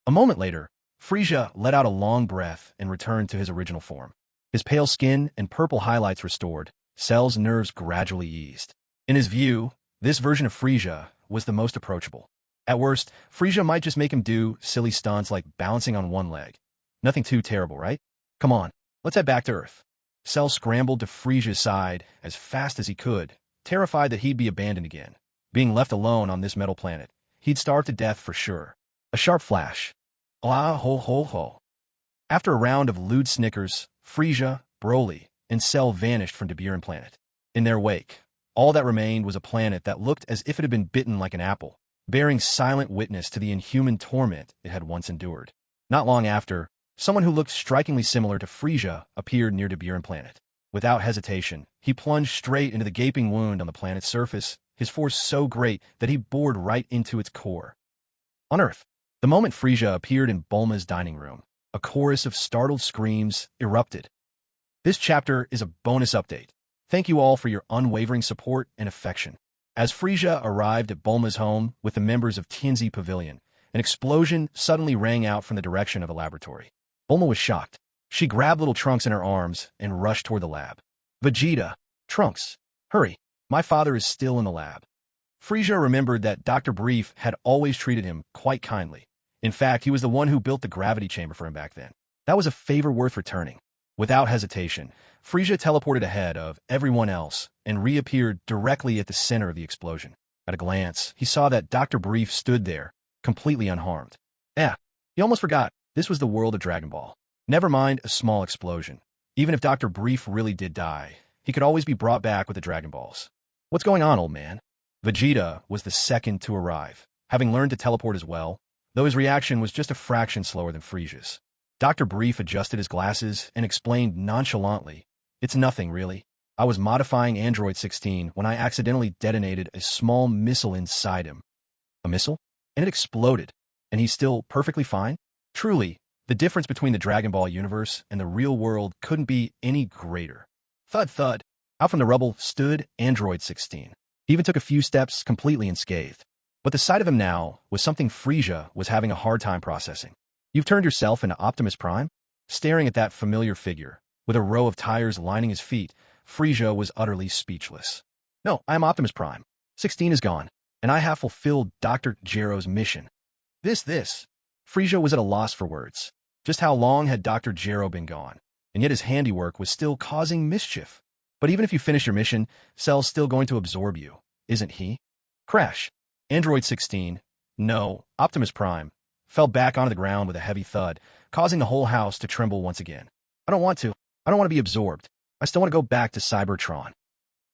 A moment later, Frieza let out a long breath and returned to his original form. His pale skin and purple highlights restored, Cell's nerves gradually eased. In his view, this version of Frieza was the most approachable. At worst, Frieza might just make him do silly stunts like balancing on one leg. Nothing too terrible, right? Come on, let's head back to Earth. Cell scrambled to Frieza's side as fast as he could, terrified that he'd be abandoned again. Being left alone on this metal planet, he'd starve to death for sure. A sharp flash. Ah ho ho ho. After a round of lewd snickers, Frieza, Broly, and Cell vanished from Deburan Planet. In their wake, all that remained was a planet that looked as if it had been bitten like an apple, bearing silent witness to the inhuman torment it had once endured. Not long after, someone who looked strikingly similar to Frieza appeared near Deburan Planet. Without hesitation, he plunged straight into the gaping wound on the planet's surface, his force so great that he bored right into its core. On Earth, the moment Frieza appeared in Bulma's dining room, a chorus of startled screams erupted. This chapter is a bonus update. Thank you all for your unwavering support and affection. As Frieza arrived at Bulma's home with the members of Tianzi Pavilion, an explosion suddenly rang out from the direction of the laboratory. Bulma was shocked. She grabbed little Trunks in her arms and rushed toward the lab. Vegeta, Trunks, hurry, my father is still in the lab. Frieza remembered that Dr. Brief had always treated him quite kindly. In fact, he was the one who built the gravity chamber for him back then. That was a favor worth returning. Without hesitation, Frieza teleported ahead of everyone else and reappeared directly at the center of the explosion. At a glance, he saw that Dr. Brief stood there, completely unharmed. He almost forgot, this was the world of Dragon Ball. Never mind a small explosion. Even if Dr. Brief really did die, he could always be brought back with the Dragon Balls. What's going on, old man? Vegeta was the second to arrive, having learned to teleport as well, though his reaction was just a fraction slower than Frieza's. Dr. Brief adjusted his glasses and explained nonchalantly, "It's nothing, really. I was modifying Android 16 when I accidentally detonated a small missile inside him." A missile? And it exploded. And he's still perfectly fine? Truly, the difference between the Dragon Ball universe and the real world couldn't be any greater. Thud thud. Out from the rubble stood Android 16. He even took a few steps completely unscathed. But the sight of him now was something Frieza was having a hard time processing. "You've turned yourself into Optimus Prime?" Staring at that familiar figure, with a row of tires lining his feet, Frieza was utterly speechless. "No, I am Optimus Prime. 16 is gone, and I have fulfilled Dr. Gero's mission." This. Frieza was at a loss for words. Just how long had Dr. Gero been gone? And yet his handiwork was still causing mischief. But even if you finish your mission, Cell's still going to absorb you, isn't he? Crash. Android 16, no, Optimus Prime, fell back onto the ground with a heavy thud, causing the whole house to tremble once again. I don't want to be absorbed. I still want to go back to Cybertron."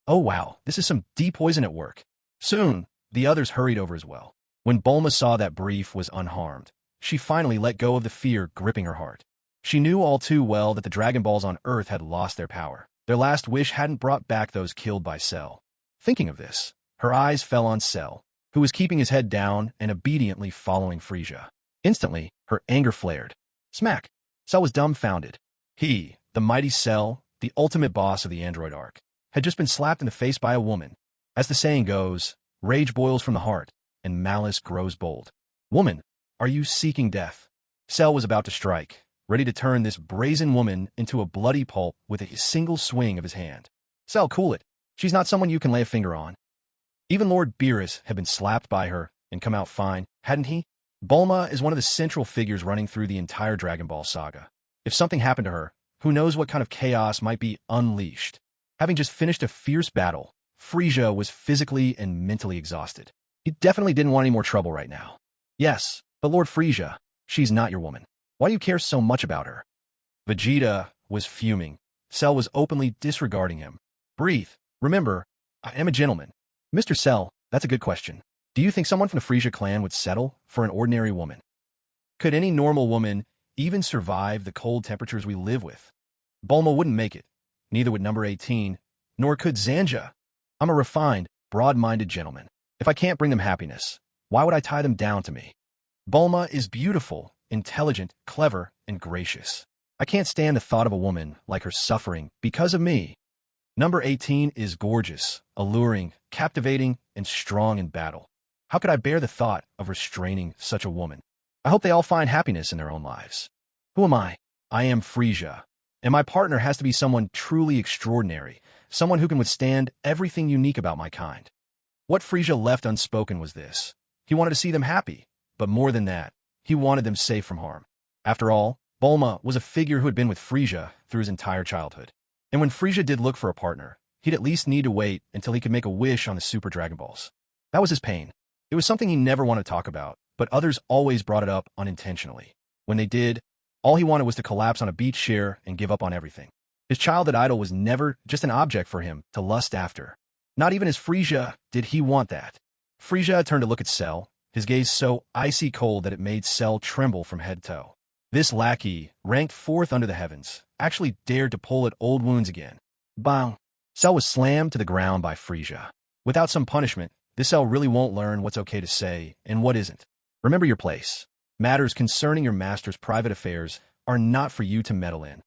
Oh wow, this is some depoison at work. Soon, the others hurried over as well. When Bulma saw that Brief was unharmed, she finally let go of the fear gripping her heart. She knew all too well that the Dragon Balls on Earth had lost their power. Their last wish hadn't brought back those killed by Cell. Thinking of this, her eyes fell on Cell, who was keeping his head down and obediently following Frieza. Instantly, her anger flared. Smack! Cell was dumbfounded. He, the mighty Cell, the ultimate boss of the android arc, had just been slapped in the face by a woman. As the saying goes, rage boils from the heart, and malice grows bold. "Woman, are you seeking death?" Cell was about to strike, ready to turn this brazen woman into a bloody pulp with a single swing of his hand. "Cell, cool it. She's not someone you can lay a finger on." Even Lord Beerus had been slapped by her and come out fine, hadn't he? Bulma is one of the central figures running through the entire Dragon Ball saga. If something happened to her, who knows what kind of chaos might be unleashed. Having just finished a fierce battle, Frieza was physically and mentally exhausted. He definitely didn't want any more trouble right now. "Yes, but Lord Frieza, she's not your woman. Why do you care so much about her?" Vegeta was fuming. Cell was openly disregarding him. "Breathe. Remember, I am a gentleman." "Mr. Cell, that's a good question. Do you think someone from the Frieza clan would settle for an ordinary woman? Could any normal woman even survive the cold temperatures we live with? Bulma wouldn't make it. Neither would number 18, nor could Zanja. I'm a refined, broad-minded gentleman. If I can't bring them happiness, why would I tie them down to me? Bulma is beautiful, intelligent, clever, and gracious. I can't stand the thought of a woman like her suffering because of me. Number 18 is gorgeous, alluring, captivating, and strong in battle. How could I bear the thought of restraining such a woman? I hope they all find happiness in their own lives. Who am I? I am Frieza. And my partner has to be someone truly extraordinary, someone who can withstand everything unique about my kind." What Frieza left unspoken was this. He wanted to see them happy, but more than that, he wanted them safe from harm. After all, Bulma was a figure who had been with Frieza through his entire childhood. And when Frieza did look for a partner, he'd at least need to wait until he could make a wish on the Super Dragon Balls. That was his pain. It was something he never wanted to talk about, but others always brought it up unintentionally. When they did, all he wanted was to collapse on a beach chair and give up on everything. His childhood idol was never just an object for him to lust after. Not even as Frieza did he want that. Frieza turned to look at Cell, his gaze so icy cold that it made Cell tremble from head to toe. This lackey, ranked 4th under the heavens, actually dared to pull at old wounds again. Bang! Cell was slammed to the ground by Frieza. Without some punishment, this Cell really won't learn what's okay to say and what isn't. Remember your place. Matters concerning your master's private affairs are not for you to meddle in.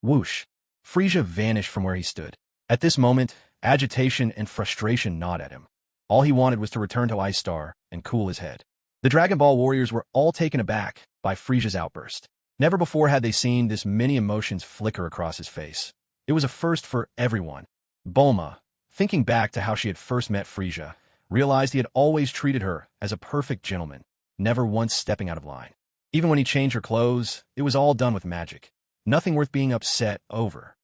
Whoosh! Frieza vanished from where he stood. At this moment, agitation and frustration gnawed at him. All he wanted was to return to Ice Star and cool his head. The Dragon Ball warriors were all taken aback by Frieza's outburst. Never before had they seen this many emotions flicker across his face. It was a first for everyone. Bulma, thinking back to how she had first met Frieza, realized he had always treated her as a perfect gentleman, never once stepping out of line. Even when he changed her clothes, it was all done with magic. Nothing worth being upset over.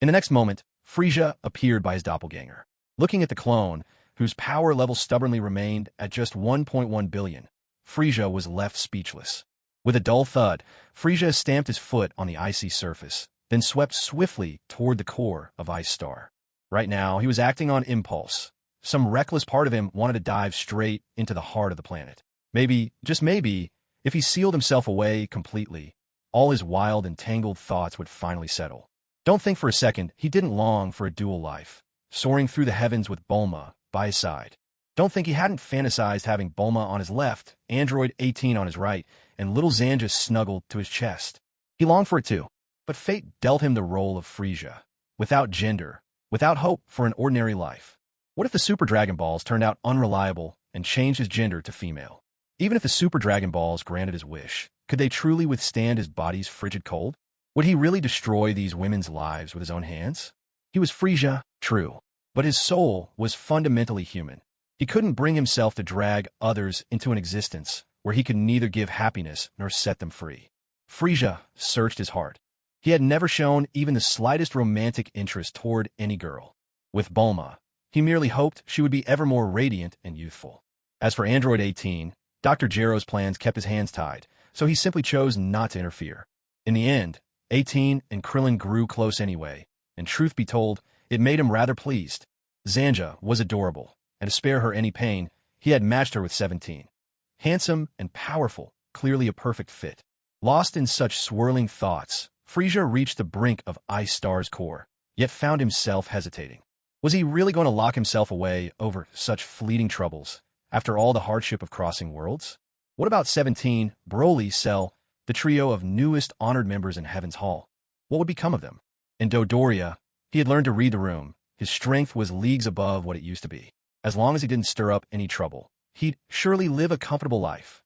In the next moment, Frieza appeared by his doppelganger. Looking at the clone, whose power level stubbornly remained at just 1.1 billion, Frieza was left speechless. With a dull thud, Frieza stamped his foot on the icy surface, then swept swiftly toward the core of Ice Star. Right now, he was acting on impulse. Some reckless part of him wanted to dive straight into the heart of the planet. Maybe, just maybe, if he sealed himself away completely, all his wild and tangled thoughts would finally settle. Don't think for a second he didn't long for a dual life, soaring through the heavens with Bulma by his side. Don't think he hadn't fantasized having Bulma on his left, Android 18 on his right, and little Zanja snuggled to his chest. He longed for it too, but fate dealt him the role of Frieza, without gender, without hope for an ordinary life. What if the Super Dragon Balls turned out unreliable and changed his gender to female? Even if the Super Dragon Balls granted his wish, could they truly withstand his body's frigid cold? Would he really destroy these women's lives with his own hands? He was Frieza, true, but his soul was fundamentally human. He couldn't bring himself to drag others into an existence where he could neither give happiness nor set them free. Frieza searched his heart. He had never shown even the slightest romantic interest toward any girl. With Bulma, he merely hoped she would be ever more radiant and youthful. As for Android 18, Dr. Gero's plans kept his hands tied, so he simply chose not to interfere. In the end, 18 and Krillin grew close anyway, and truth be told, it made him rather pleased. Zanja was adorable, and to spare her any pain, he had matched her with 17. Handsome and powerful, clearly a perfect fit. Lost in such swirling thoughts, Frieza reached the brink of Ice Star's core, yet found himself hesitating. Was he really going to lock himself away over such fleeting troubles, after all the hardship of crossing worlds? What about 17, Broly, Cell, the trio of newest honored members in Heaven's Hall? What would become of them? In Dodoria, he had learned to read the room. His strength was leagues above what it used to be. As long as he didn't stir up any trouble, he'd surely live a comfortable life.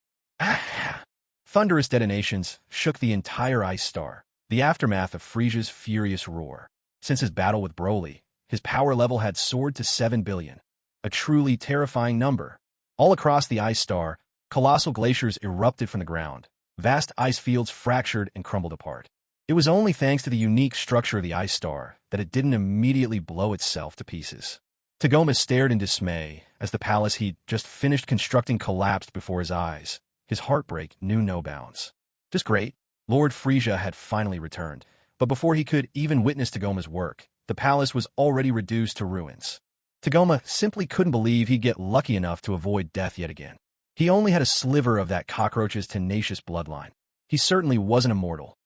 Thunderous detonations shook the entire Ice Star, the aftermath of Frieza's furious roar. Since his battle with Broly, his power level had soared to 7 billion, a truly terrifying number. All across the Ice Star, colossal glaciers erupted from the ground. Vast ice fields fractured and crumbled apart. It was only thanks to the unique structure of the Ice Star that it didn't immediately blow itself to pieces. Tagoma stared in dismay as the palace he'd just finished constructing collapsed before his eyes. His heartbreak knew no bounds. Just great. Lord Frieza had finally returned, but before he could even witness Tagoma's work, the palace was already reduced to ruins. Tagoma simply couldn't believe he'd get lucky enough to avoid death yet again. He only had a sliver of that cockroach's tenacious bloodline. He certainly wasn't immortal.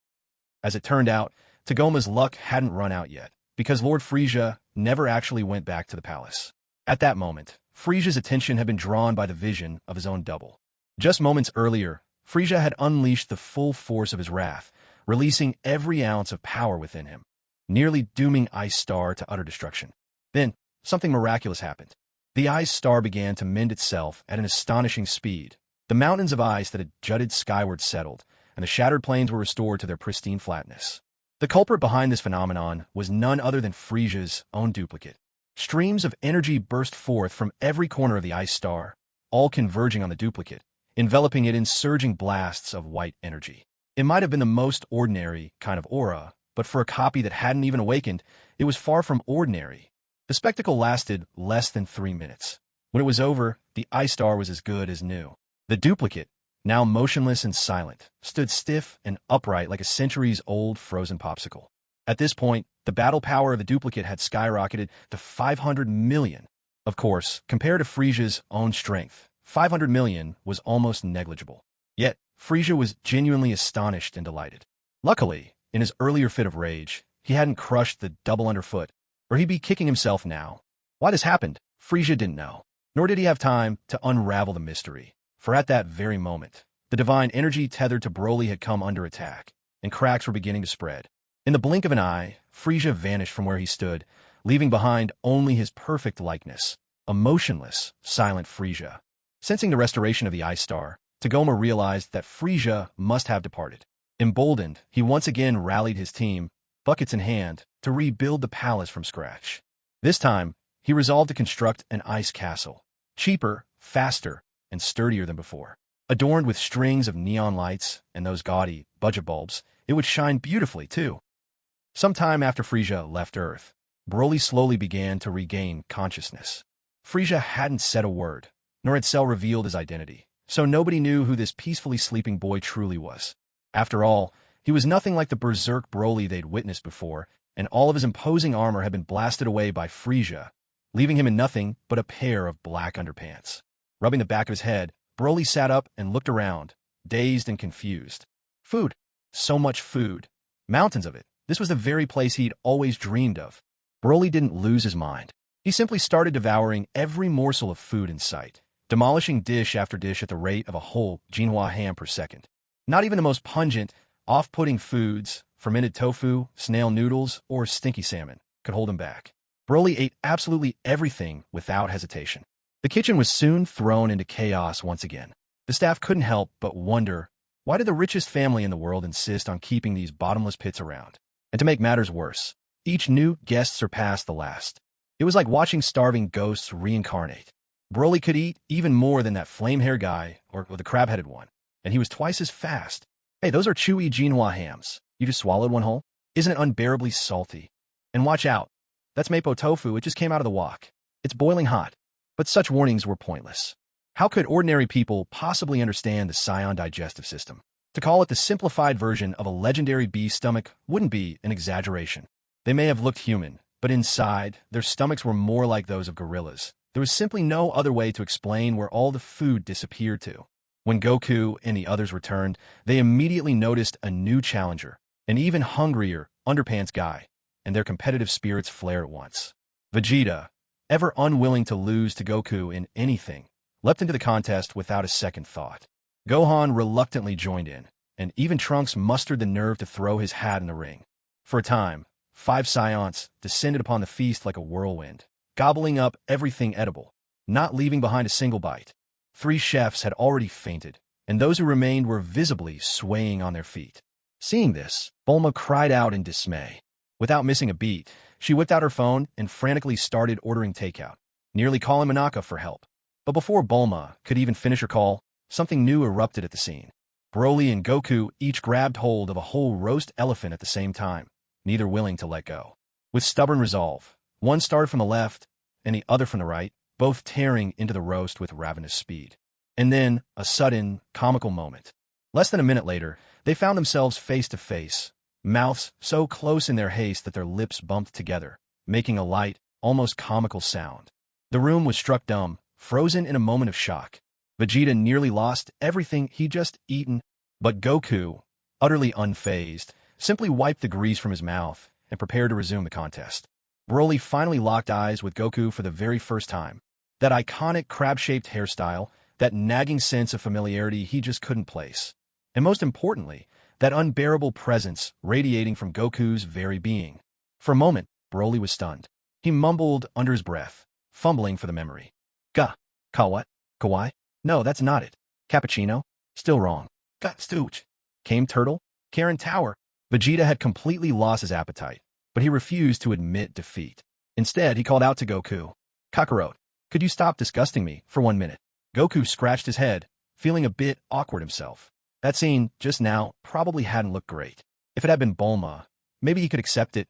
As it turned out, Tagoma's luck hadn't run out yet, because Lord Frieza never actually went back to the palace. At that moment, Frieza's attention had been drawn by the vision of his own double. Just moments earlier, Frieza had unleashed the full force of his wrath, releasing every ounce of power within him, nearly dooming Ice Star to utter destruction. Then, something miraculous happened. The Ice Star began to mend itself at an astonishing speed. The mountains of ice that had jutted skyward settled, and the shattered plains were restored to their pristine flatness. The culprit behind this phenomenon was none other than Frieza's own duplicate. Streams of energy burst forth from every corner of the Ice Star, all converging on the duplicate, enveloping it in surging blasts of white energy. It might have been the most ordinary kind of aura, but for a copy that hadn't even awakened, it was far from ordinary. The spectacle lasted less than 3 minutes. When it was over, the Ice Star was as good as new. The duplicate, now motionless and silent, stood stiff and upright like a centuries-old frozen popsicle. At this point, the battle power of the duplicate had skyrocketed to 500 million. Of course, compared to Frieza's own strength, 500 million was almost negligible. Yet, Frieza was genuinely astonished and delighted. Luckily, in his earlier fit of rage, he hadn't crushed the double underfoot, or he'd be kicking himself now. Why this happened, Frieza didn't know, nor did he have time to unravel the mystery. For at that very moment, the divine energy tethered to Broly had come under attack, and cracks were beginning to spread. In the blink of an eye, Frieza vanished from where he stood, leaving behind only his perfect likeness, a motionless, silent Frieza. Sensing the restoration of the Ice Star, Tagoma realized that Frieza must have departed. Emboldened, he once again rallied his team, buckets in hand, to rebuild the palace from scratch. This time, he resolved to construct an ice castle, cheaper, faster, and sturdier than before. Adorned with strings of neon lights and those gaudy budget bulbs, it would shine beautifully, too. Sometime after Frieza left Earth, Broly slowly began to regain consciousness. Frieza hadn't said a word, nor had Cell revealed his identity, so nobody knew who this peacefully sleeping boy truly was. After all, He was nothing like the berserk Broly they'd witnessed before, and all of his imposing armor had been blasted away by Frieza, leaving him in nothing but a pair of black underpants. Rubbing the back of his head, Broly sat up and looked around, dazed and confused. Food. So much food. Mountains of it. This was the very place he'd always dreamed of. Broly didn't lose his mind. He simply started devouring every morsel of food in sight, demolishing dish after dish at the rate of a whole Jinhua ham per second. Not even the most pungent, off-putting foods, fermented tofu, snail noodles, or stinky salmon, could hold him back. Broly ate absolutely everything without hesitation. The kitchen was soon thrown into chaos once again. The staff couldn't help but wonder, why did the richest family in the world insist on keeping these bottomless pits around? And to make matters worse, each new guest surpassed the last. It was like watching starving ghosts reincarnate. Broly could eat even more than that flame-hair guy or the crab-headed one, and he was twice as fast. Hey, those are chewy Jinhua hams. You just swallowed one whole? Isn't it unbearably salty? And watch out. That's mapo tofu. It just came out of the wok. It's boiling hot. But such warnings were pointless. How could ordinary people possibly understand the Saiyan digestive system? To call it the simplified version of a legendary beast stomach wouldn't be an exaggeration. They may have looked human, but inside, their stomachs were more like those of gorillas. There was simply no other way to explain where all the food disappeared to. When Goku and the others returned, they immediately noticed a new challenger, an even hungrier underpants guy, and their competitive spirits flared at once. Vegeta, ever unwilling to lose to Goku in anything, leapt into the contest without a second thought. Gohan reluctantly joined in, and even Trunks mustered the nerve to throw his hat in the ring. For a time, 5 Saiyans descended upon the feast like a whirlwind, gobbling up everything edible, not leaving behind a single bite. 3 chefs had already fainted, and those who remained were visibly swaying on their feet. Seeing this, Bulma cried out in dismay. Without missing a beat, she whipped out her phone and frantically started ordering takeout, nearly calling Manaka for help. But before Bulma could even finish her call, something new erupted at the scene. Broly and Goku each grabbed hold of a whole roast elephant at the same time, neither willing to let go. With stubborn resolve, one started from the left and the other from the right, both tearing into the roast with ravenous speed. And then, a sudden, comical moment. Less than a minute later, they found themselves face to face, mouths so close in their haste that their lips bumped together, making a light, almost comical sound. The room was struck dumb, frozen in a moment of shock. Vegeta nearly lost everything he'd just eaten, but Goku, utterly unfazed, simply wiped the grease from his mouth and prepared to resume the contest. Broly finally locked eyes with Goku for the very first time. That iconic crab-shaped hairstyle, that nagging sense of familiarity he just couldn't place. And most importantly, that unbearable presence radiating from Goku's very being. For a moment, Broly was stunned. He mumbled under his breath, fumbling for the memory. Ka what? Kawaii? No, that's not it. Cappuccino? Still wrong. Stooch. Came Turtle? Karen Tower? Vegeta had completely lost his appetite, but he refused to admit defeat. Instead, he called out to Goku. Kakarot, could you stop disgusting me for 1 minute? Goku scratched his head, feeling a bit awkward himself. That scene, just now, probably hadn't looked great. If it had been Bulma, maybe he could accept it,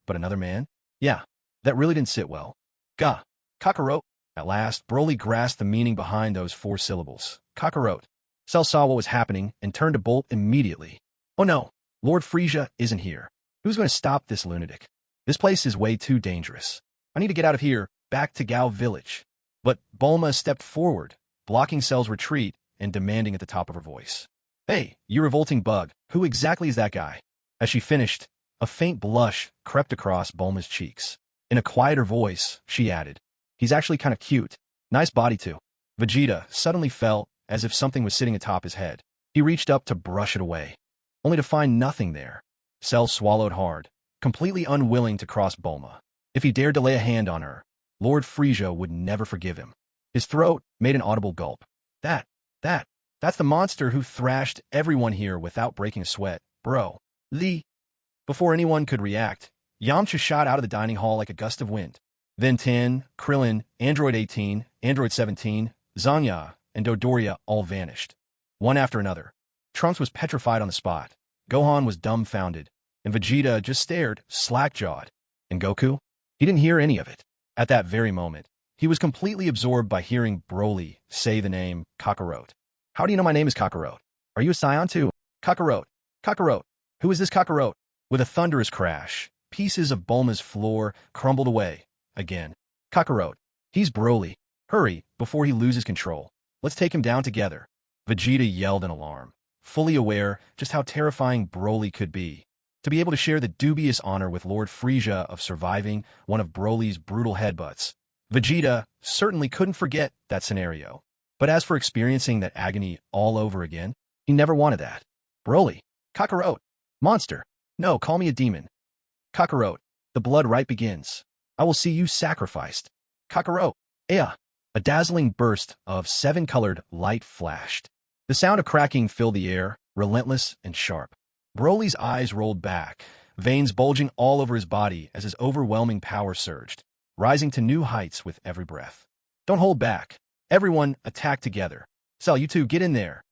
but another man? Yeah, that really didn't sit well. Kakarot. At last, Broly grasped the meaning behind those 4 syllables. Kakarot. Cell saw what was happening and turned to bolt immediately. Oh no, Lord Frieza isn't here. Who's going to stop this lunatic? This place is way too dangerous. I need to get out of here, back to Gao Village. But Bulma stepped forward, blocking Cell's retreat and demanding at the top of her voice. Hey, you revolting bug, who exactly is that guy? As she finished, a faint blush crept across Bulma's cheeks. In a quieter voice, she added, he's actually kind of cute. Nice body too. Vegeta suddenly felt as if something was sitting atop his head. He reached up to brush it away, only to find nothing there. Cell swallowed hard, completely unwilling to cross Bulma. If he dared to lay a hand on her, Lord Frieza would never forgive him. His throat made an audible gulp. That's the monster who thrashed everyone here without breaking a sweat, bro. Before anyone could react, Yamcha shot out of the dining hall like a gust of wind. Then 10, Krillin, Android 18, Android 17, Zanya, and Dodoria all vanished. One after another. Trunks was petrified on the spot. Gohan was dumbfounded, and Vegeta just stared, slack-jawed. And Goku? He didn't hear any of it. At that very moment, he was completely absorbed by hearing Broly say the name Kakarot. How do you know my name is Kakarot? Are you a Saiyan too? Kakarot. Who is this Kakarot? With a thunderous crash, pieces of Bulma's floor crumbled away. Again. Kakarot. He's Broly. Hurry, before he loses control. Let's take him down together. Vegeta yelled in alarm, fully aware just how terrifying Broly could be. To be able to share the dubious honor with Lord Frieza of surviving one of Broly's brutal headbutts, Vegeta certainly couldn't forget that scenario. But as for experiencing that agony all over again, he never wanted that. Broly. Kakarot. Monster. No, call me a demon. Kakarot. The blood rite begins. I will see you sacrificed. Kakarot. Ea. A dazzling burst of 7-colored light flashed. The sound of cracking filled the air, relentless and sharp. Broly's eyes rolled back, veins bulging all over his body as his overwhelming power surged, rising to new heights with every breath. Don't hold back. Everyone, attack together. Cell, you two, get in there.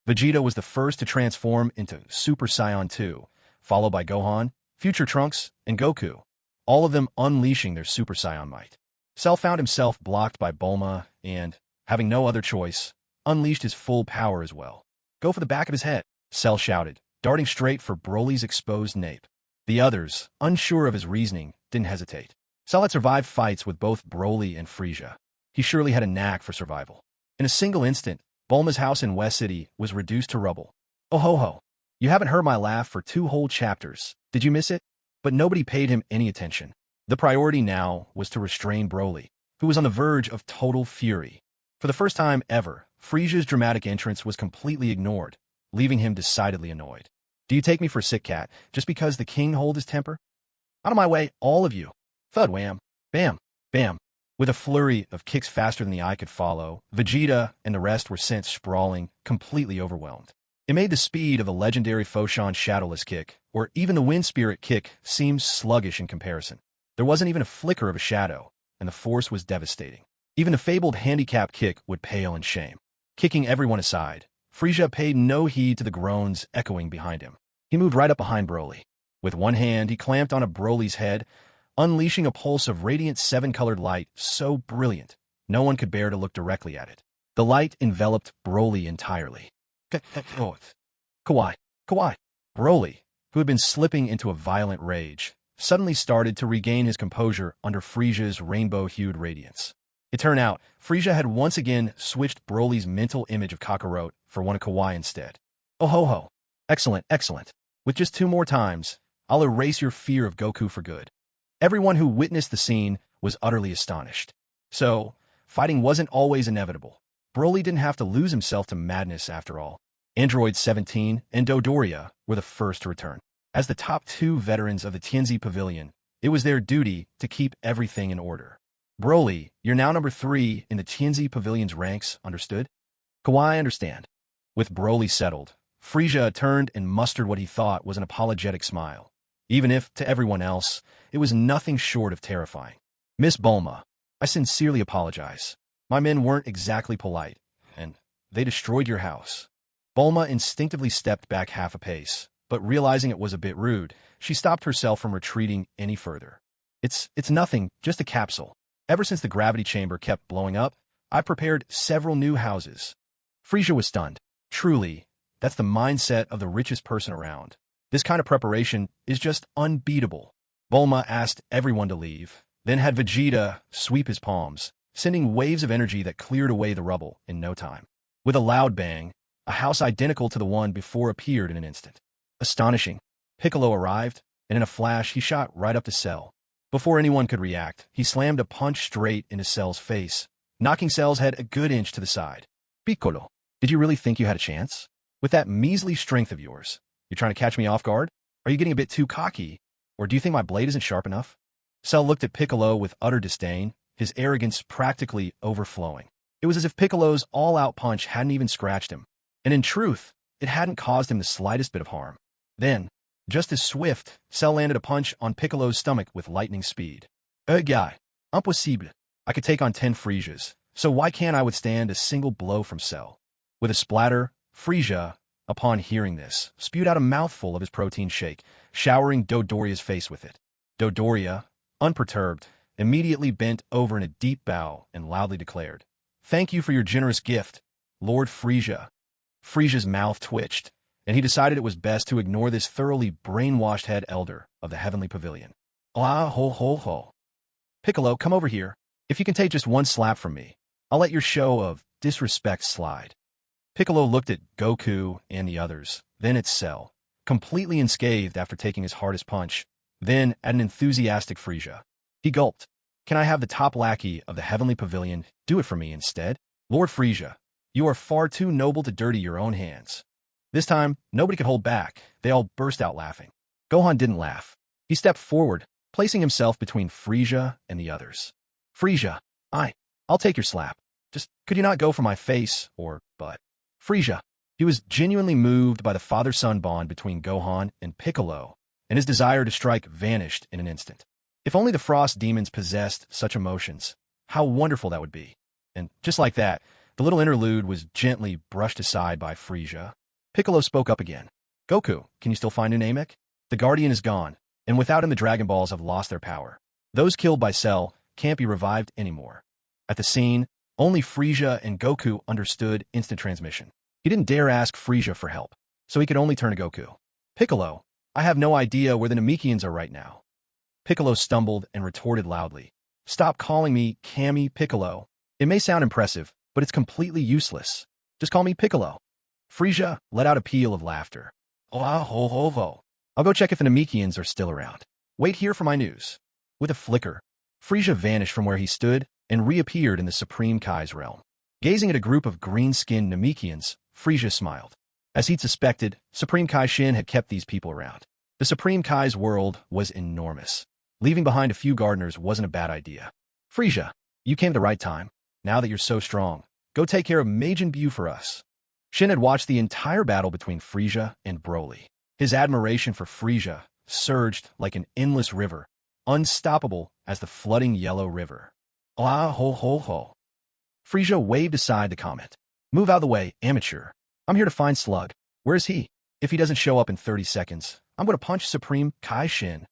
Vegeta was the first to transform into Super Saiyan 2, followed by Gohan, Future Trunks, and Goku, all of them unleashing their Super Saiyan might. Cell found himself blocked by Bulma and, having no other choice, unleashed his full power as well. Go for the back of his head, Cell shouted, darting straight for Broly's exposed nape. The others, unsure of his reasoning, didn't hesitate. Cell had survived fights with both Broly and Frieza. He surely had a knack for survival. In a single instant, Bulma's house in West City was reduced to rubble. Oh ho ho. You haven't heard my laugh for 2 whole chapters. Did you miss it? But nobody paid him any attention. The priority now was to restrain Broly, who was on the verge of total fury. For the first time ever, Frieza's dramatic entrance was completely ignored, leaving him decidedly annoyed. Do you take me for a sick cat, just because the king hold his temper? Out of my way, all of you. Thud wham. Bam. Bam. With a flurry of kicks faster than the eye could follow, Vegeta and the rest were sent sprawling, completely overwhelmed. It made the speed of the legendary Foshan Shadowless kick, or even the Wind Spirit kick, seem sluggish in comparison. There wasn't even a flicker of a shadow, and the force was devastating. Even the fabled handicap kick would pale in shame. Kicking everyone aside, Frieza paid no heed to the groans echoing behind him. He moved right up behind Broly. With one hand, he clamped on Broly's head, unleashing a pulse of radiant 7-colored light so brilliant, no one could bear to look directly at it. The light enveloped Broly entirely. Kawaii. Broly, who had been slipping into a violent rage, suddenly started to regain his composure under Frieza's rainbow-hued radiance. It turned out, Frieza had once again switched Broly's mental image of Kakarot for one of Kawaii instead. Oh ho ho. Excellent. With just 2 more times, I'll erase your fear of Goku for good. Everyone who witnessed the scene was utterly astonished. So, fighting wasn't always inevitable. Broly didn't have to lose himself to madness after all. Android 17 and Dodoria were the first to return. As the top 2 veterans of the Tianzi Pavilion, it was their duty to keep everything in order. Broly, you're now number 3 in the Tianzi Pavilion's ranks, understood? Kawaii, understand. With Broly settled, Frieza turned and mustered what he thought was an apologetic smile. Even if, to everyone else, it was nothing short of terrifying. Miss Bulma, I sincerely apologize. My men weren't exactly polite, and they destroyed your house. Bulma instinctively stepped back half a pace, but realizing it was a bit rude, she stopped herself from retreating any further. It's nothing, just a capsule. Ever since the gravity chamber kept blowing up, I've prepared several new houses. Frieza was stunned. Truly, that's the mindset of the richest person around. This kind of preparation is just unbeatable. Bulma asked everyone to leave, then had Vegeta sweep his palms, sending waves of energy that cleared away the rubble in no time. With a loud bang, a house identical to the one before appeared in an instant. Astonishing. Piccolo arrived, and in a flash he shot right up to Cell. Before anyone could react, he slammed a punch straight into Cell's face, knocking Cell's head a good inch to the side. Piccolo, did you really think you had a chance? With that measly strength of yours, you're trying to catch me off guard? Are you getting a bit too cocky? Or do you think my blade isn't sharp enough? Cell looked at Piccolo with utter disdain, his arrogance practically overflowing. It was as if Piccolo's all-out punch hadn't even scratched him. And in truth, it hadn't caused him the slightest bit of harm. Then, just as swift, Cell landed a punch on Piccolo's stomach with lightning speed. Guy, impossible. I could take on 10 Friezas, so why can't I withstand a single blow from Cell? With a splatter, Frieza, upon hearing this, spewed out a mouthful of his protein shake, showering Dodoria's face with it. Dodoria, unperturbed, immediately bent over in a deep bow and loudly declared, "Thank you for your generous gift, Lord Frieza." Frieza's mouth twitched, and he decided it was best to ignore this thoroughly brainwashed head elder of the Heavenly Pavilion. Ah, ho, ho, ho. Piccolo, come over here. If you can take just one slap from me, I'll let your show of disrespect slide. Piccolo looked at Goku and the others, then at Cell, completely unscathed after taking his hardest punch, then at an enthusiastic Frieza. He gulped. Can I have the top lackey of the Heavenly Pavilion do it for me instead? Lord Frieza, you are far too noble to dirty your own hands. This time, nobody could hold back. They all burst out laughing. Gohan didn't laugh. He stepped forward, placing himself between Frieza and the others. Frieza, I'll take your slap. Just, could you not go for my face or butt? Frieza. He was genuinely moved by the father-son bond between Gohan and Piccolo, and his desire to strike vanished in an instant. If only the Frost demons possessed such emotions, how wonderful that would be. And just like that, the little interlude was gently brushed aside by Frieza. Piccolo spoke up again. Goku, can you still find a Namek? The Guardian is gone, and without him the Dragon Balls have lost their power. Those killed by Cell can't be revived anymore. At the scene, only Frieza and Goku understood instant transmission. He didn't dare ask Frieza for help, so he could only turn to Goku. Piccolo, I have no idea where the Namekians are right now. Piccolo stumbled and retorted loudly. Stop calling me Kami Piccolo. It may sound impressive, but it's completely useless. Just call me Piccolo. Frieza let out a peal of laughter. Oh, ho, ho, ho. I'll go check if the Namekians are still around. Wait here for my news. With a flicker, Frieza vanished from where he stood and reappeared in the Supreme Kai's realm. Gazing at a group of green-skinned Namekians, Frieza smiled. As he'd suspected, Supreme Kai Shin had kept these people around. The Supreme Kai's world was enormous. Leaving behind a few gardeners wasn't a bad idea. Frieza, you came at the right time. Now that you're so strong, go take care of Majin Buu for us. Shin had watched the entire battle between Frieza and Broly. His admiration for Frieza surged like an endless river, unstoppable as the flooding Yellow River. Ah, ho, ho, ho. Frieza waved aside the comment. Move out of the way, amateur. I'm here to find Slug. Where is he? If he doesn't show up in 30 seconds, I'm going to punch Supreme Kai Shin.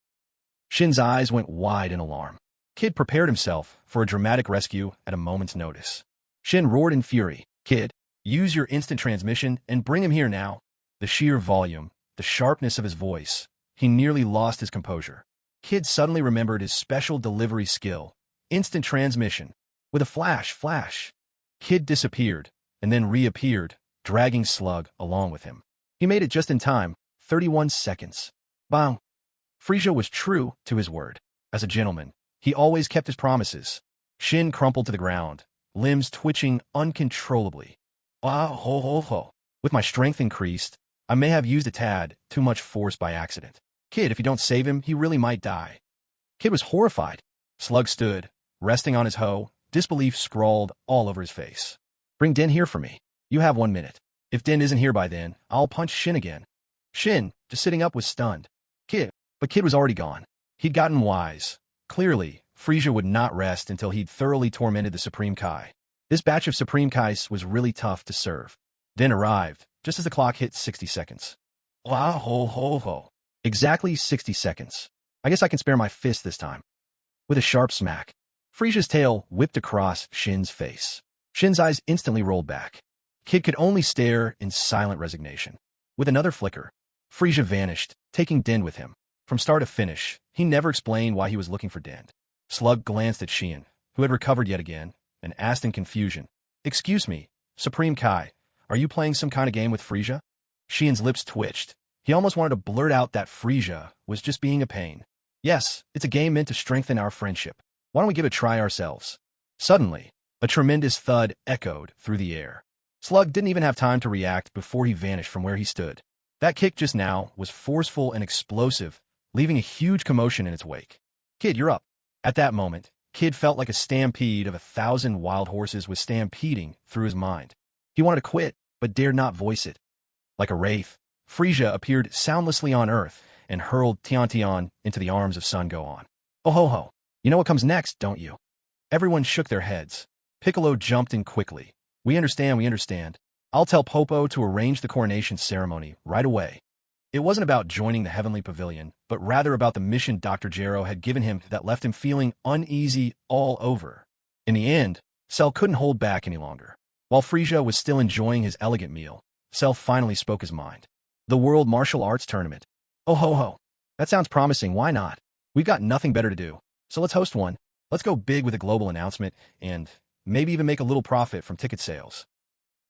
Shin's eyes went wide in alarm. Kid prepared himself for a dramatic rescue at a moment's notice. Shin roared in fury. Kid, use your instant transmission and bring him here now. The sheer volume, the sharpness of his voice, he nearly lost his composure. Kid suddenly remembered his special delivery skill, instant transmission. With a flash, Kid disappeared and then reappeared, dragging Slug along with him. He made it just in time, 31 seconds. Bang! Frieza was true to his word. As a gentleman, he always kept his promises. Shin crumpled to the ground, limbs twitching uncontrollably. Ah, ho, ho, ho. With my strength increased, I may have used a tad too much force by accident. Kid, if you don't save him, he really might die. Kid was horrified. Slug stood, resting on his hoe, disbelief scrawled all over his face. Bring Din here for me. You have 1 minute. If Din isn't here by then, I'll punch Shin again. Shin, just sitting up, was stunned. But Kid was already gone. He'd gotten wise. Clearly, Frieza would not rest until he'd thoroughly tormented the Supreme Kai. This batch of Supreme Kais was really tough to serve. Din arrived, just as the clock hit 60 seconds. Ah, ho, ho, ho. Exactly 60 seconds. I guess I can spare my fist this time. With a sharp smack, Frieza's tail whipped across Shin's face. Shin's eyes instantly rolled back. Kid could only stare in silent resignation. With another flicker, Frieza vanished, taking Din with him. From start to finish, he never explained why he was looking for Din. Slug glanced at Shin, who had recovered yet again, and asked in confusion, Excuse me, Supreme Kai, are you playing some kind of game with Frieza? Shin's lips twitched. He almost wanted to blurt out that Frieza was just being a pain. Yes, it's a game meant to strengthen our friendship. Why don't we give it a try ourselves? Suddenly, a tremendous thud echoed through the air. Slug didn't even have time to react before he vanished from where he stood. That kick just now was forceful and explosive, leaving a huge commotion in its wake. Kid, you're up. At that moment, Kid felt like a stampede of 1,000 wild horses was stampeding through his mind. He wanted to quit, but dared not voice it. Like a wraith, Frieza appeared soundlessly on Earth and hurled Tian into the arms of Son Gohan. Oh ho ho, you know what comes next, don't you? Everyone shook their heads. Piccolo jumped in quickly. We understand. I'll tell Popo to arrange the coronation ceremony right away. It wasn't about joining the Heavenly Pavilion, but rather about the mission Dr. Gero had given him that left him feeling uneasy all over. In the end, Cell couldn't hold back any longer. While Frieza was still enjoying his elegant meal, Cell finally spoke his mind. The World Martial Arts Tournament. Oh ho ho. That sounds promising, why not? We've got nothing better to do, so let's host one. Let's go big with a global announcement, and maybe even make a little profit from ticket sales.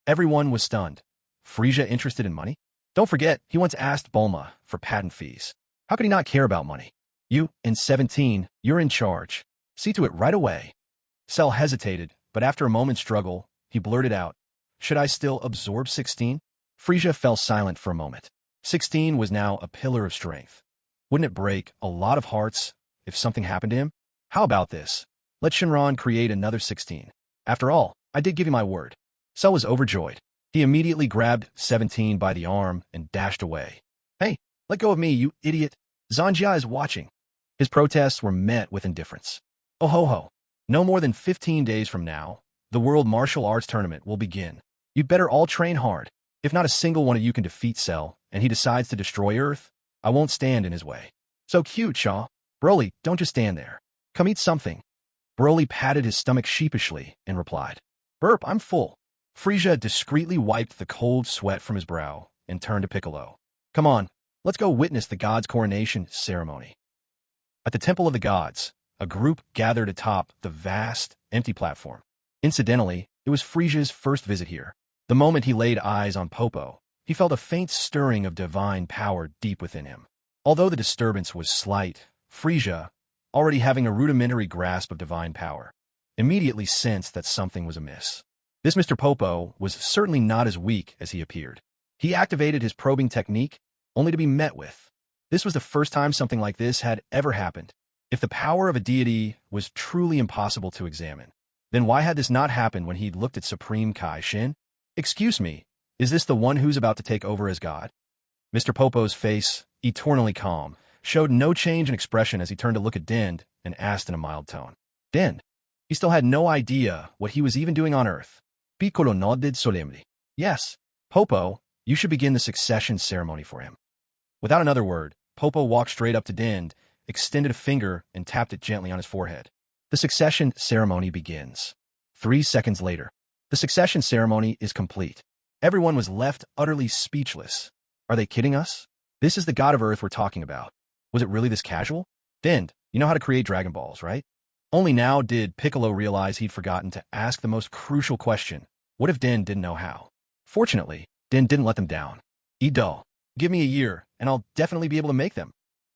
Everyone was stunned. Frieza interested in money? Don't forget, he once asked Bulma for patent fees. How could he not care about money? You, in 17, you're in charge. See to it right away. Cell hesitated, but after a moment's struggle, he blurted out, should I still absorb 16? Frieza fell silent for a moment. 16 was now a pillar of strength. Wouldn't it break a lot of hearts if something happened to him? How about this? Let Shinron create another 16. After all, I did give you my word. Cell was overjoyed. He immediately grabbed 17 by the arm and dashed away. Hey, let go of me, you idiot. Zanjia is watching. His protests were met with indifference. Oh ho ho. No more than 15 days from now, the World Martial Arts Tournament will begin. You'd better all train hard. If not a single one of you can defeat Cell, and he decides to destroy Earth, I won't stand in his way. So cute, Shaw. Broly, don't just stand there. Come eat something. Broly patted his stomach sheepishly and replied, Burp, I'm full. Frieza discreetly wiped the cold sweat from his brow and turned to Piccolo. Come on, let's go witness the gods' coronation ceremony. At the Temple of the Gods, a group gathered atop the vast, empty platform. Incidentally, it was Frieza's first visit here. The moment he laid eyes on Popo, he felt a faint stirring of divine power deep within him. Although the disturbance was slight, Frieza, already having a rudimentary grasp of divine power, immediately sensed that something was amiss. This Mr. Popo was certainly not as weak as he appeared. He activated his probing technique, only to be met with. This was the first time something like this had ever happened. If the power of a deity was truly impossible to examine, then why had this not happened when he'd looked at Supreme Kai Shin? Excuse me, is this the one who's about to take over as God? Mr. Popo's face, eternally calm, showed no change in expression as he turned to look at Dend and asked in a mild tone. Dend. He still had no idea what he was even doing on Earth. Piccolo nodded solemnly. Yes, Popo, you should begin the succession ceremony for him. Without another word, Popo walked straight up to Dend, extended a finger, and tapped it gently on his forehead. The succession ceremony begins. 3 seconds later, the succession ceremony is complete. Everyone was left utterly speechless. Are they kidding us? This is the god of Earth we're talking about. Was it really this casual? Dend, you know how to create Dragon Balls, right? Only now did Piccolo realize he'd forgotten to ask the most crucial question. What if Dend didn't know how? Fortunately, Dend didn't let them down. Edo, give me a year, and I'll definitely be able to make them.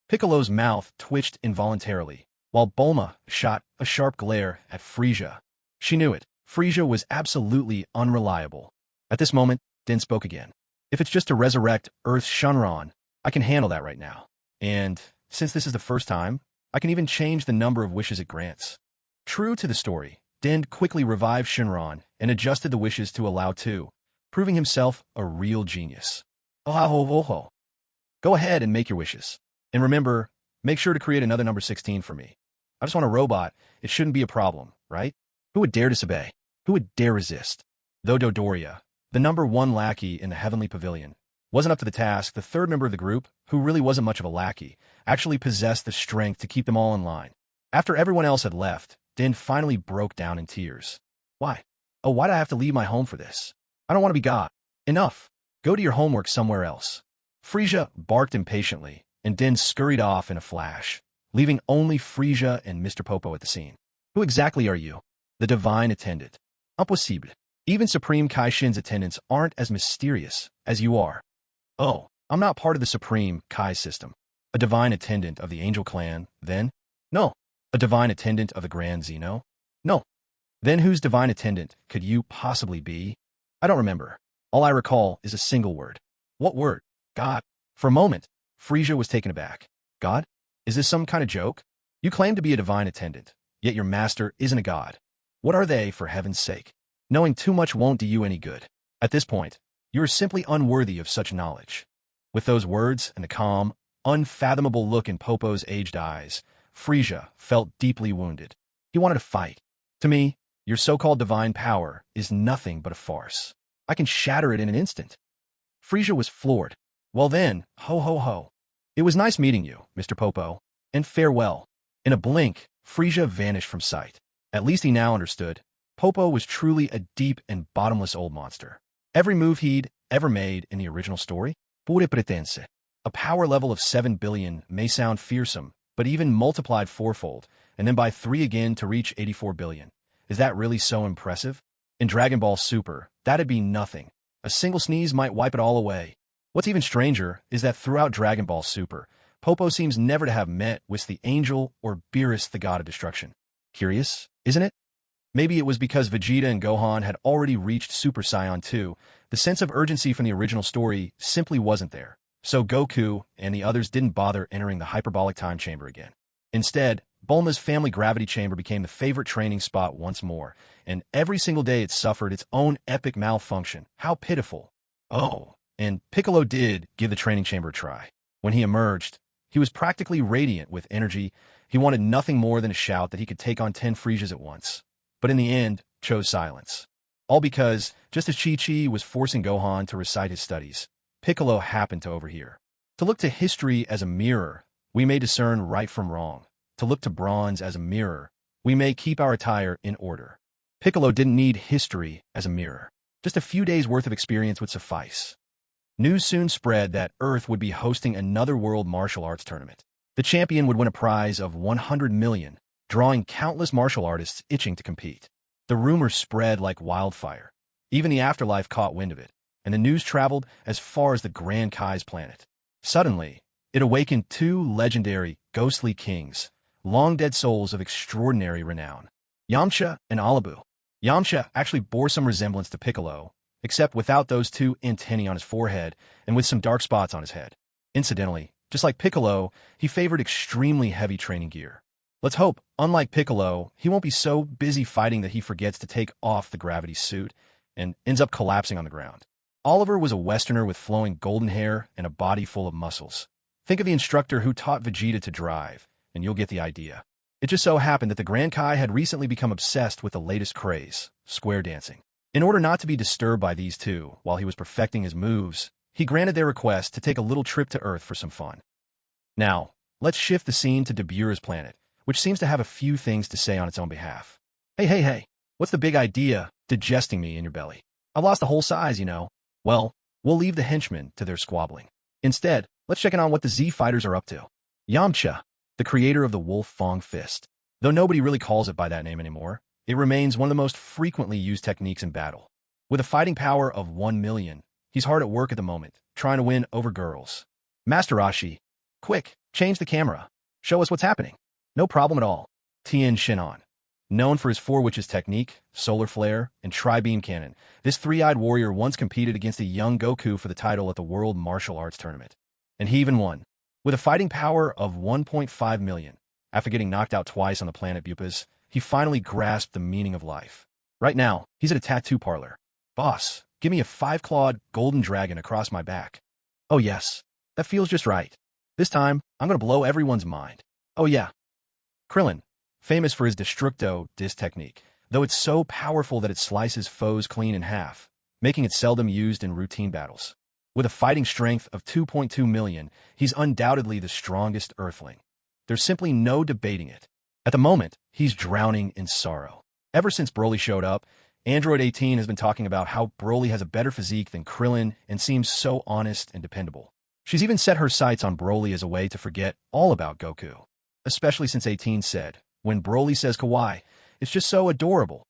Piccolo's mouth twitched involuntarily, while Bulma shot a sharp glare at Frieza. She knew it. Frieza was absolutely unreliable. At this moment, Dend spoke again. If it's just to resurrect Earth's Shinron, I can handle that right now. And since this is the first time, I can even change the number of wishes it grants. True to the story, Dend quickly revived Shinron and adjusted the wishes to allow 2, proving himself a real genius. Oh. Go ahead and make your wishes. And remember, make sure to create another number 16 for me. I just want a robot. It shouldn't be a problem, right? Who would dare disobey? Who would dare resist? Though Dodoria, the number 1 lackey in the Heavenly Pavilion, wasn't up to the task, the third member of the group, who really wasn't much of a lackey, actually possessed the strength to keep them all in line. After everyone else had left, Dend finally broke down in tears. Why? Oh, why'd I have to leave my home for this? I don't want to be God. Enough. Go to your homework somewhere else. Frieza barked impatiently, and Dend scurried off in a flash, leaving only Frieza and Mr. Popo at the scene. Who exactly are you? The divine attendant. Impossible. Even Supreme Kai Shin's attendants aren't as mysterious as you are. Oh, I'm not part of the Supreme Kai system. A divine attendant of the Angel Clan, then? No. A divine attendant of the Grand Zeno? No. Then whose divine attendant could you possibly be? I don't remember. All I recall is a single word. What word? God. For a moment, Frieza was taken aback. God? Is this some kind of joke? You claim to be a divine attendant, yet your master isn't a god. What are they, for heaven's sake? Knowing too much won't do you any good. At this point, you are simply unworthy of such knowledge. With those words and the calm, unfathomable look in Popo's aged eyes, Frieza felt deeply wounded. He wanted to fight. To me, your so-called divine power is nothing but a farce. I can shatter it in an instant. Frieza was floored. Well then, ho. It was nice meeting you, Mr. Popo, and farewell. In a blink, Frieza vanished from sight. At least he now understood. Popo was truly a deep and bottomless old monster. Every move he'd ever made in the original story, Pure pretense. A power level of 7 billion may sound fearsome, but even multiplied fourfold, and then by 3 again to reach 84 billion. Is that really so impressive? In Dragon Ball Super, that'd be nothing. A single sneeze might wipe it all away. What's even stranger is that throughout Dragon Ball Super, Popo seems never to have met with the angel or Beerus, the god of destruction. Curious, isn't it? Maybe it was because Vegeta and Gohan had already reached Super Saiyan 2, the sense of urgency from the original story simply wasn't there. So Goku and the others didn't bother entering the hyperbolic time chamber again. Instead, Bulma's family gravity chamber became the favorite training spot once more, and every single day it suffered its own epic malfunction. How pitiful. Oh, and Piccolo did give the training chamber a try. When he emerged, he was practically radiant with energy. He wanted nothing more than to shout that he could take on 10 Friezas at once. But in the end, chose silence. All because, just as Chi-Chi was forcing Gohan to recite his studies, Piccolo happened to overhear. To look to history as a mirror, we may discern right from wrong. To look to bronze as a mirror, we may keep our attire in order. Piccolo didn't need history as a mirror. Just a few days' worth of experience would suffice. News soon spread that Earth would be hosting another world martial arts tournament. The champion would win a prize of 100 million, drawing countless martial artists itching to compete. The rumors spread like wildfire. Even the afterlife caught wind of it, and the news traveled as far as the Grand Kai's planet. Suddenly, it awakened 2 legendary, ghostly kings, long-dead souls of extraordinary renown, Yamcha and Alabu. Yamcha actually bore some resemblance to Piccolo, except without those 2 antennae on his forehead and with some dark spots on his head. Incidentally, just like Piccolo, he favored extremely heavy training gear. Let's hope, unlike Piccolo, he won't be so busy fighting that he forgets to take off the gravity suit and ends up collapsing on the ground. Oliver was a Westerner with flowing golden hair and a body full of muscles. Think of the instructor who taught Vegeta to drive, and you'll get the idea. It just so happened that the Grand Kai had recently become obsessed with the latest craze, square dancing. In order not to be disturbed by these 2 while he was perfecting his moves, he granted their request to take a little trip to Earth for some fun. Now, let's shift the scene to Dabura's planet, which seems to have a few things to say on its own behalf. Hey, what's the big idea digesting me in your belly? I've lost the whole size, you know. Well, we'll leave the henchmen to their squabbling. Instead, let's check in on what the Z fighters are up to. Yamcha, the creator of the Wolf Fang Fist. Though nobody really calls it by that name anymore, it remains one of the most frequently used techniques in battle. With a fighting power of 1 million, he's hard at work at the moment, trying to win over girls. Master Roshi, quick, change the camera. Show us what's happening. No problem at all. Tien Shinhan. Known for his 4 Witches technique, Solar Flare, and Tri-Beam Cannon, this 3-eyed warrior once competed against a young Goku for the title at the World Martial Arts Tournament. And he even won. With a fighting power of 1.5 million, after getting knocked out twice on the planet Bupas, he finally grasped the meaning of life. Right now, he's at a tattoo parlor. Boss, give me a 5-clawed golden dragon across my back. Oh yes, that feels just right. This time, I'm gonna blow everyone's mind. Oh yeah. Krillin, famous for his Destructo Disc technique, though it's so powerful that it slices foes clean in half, making it seldom used in routine battles. With a fighting strength of 2.2 million, he's undoubtedly the strongest Earthling. There's simply no debating it. At the moment, he's drowning in sorrow. Ever since Broly showed up, Android 18 has been talking about how Broly has a better physique than Krillin and seems so honest and dependable. She's even set her sights on Broly as a way to forget all about Goku. Especially since 18 said, when Broly says kawaii, it's just so adorable.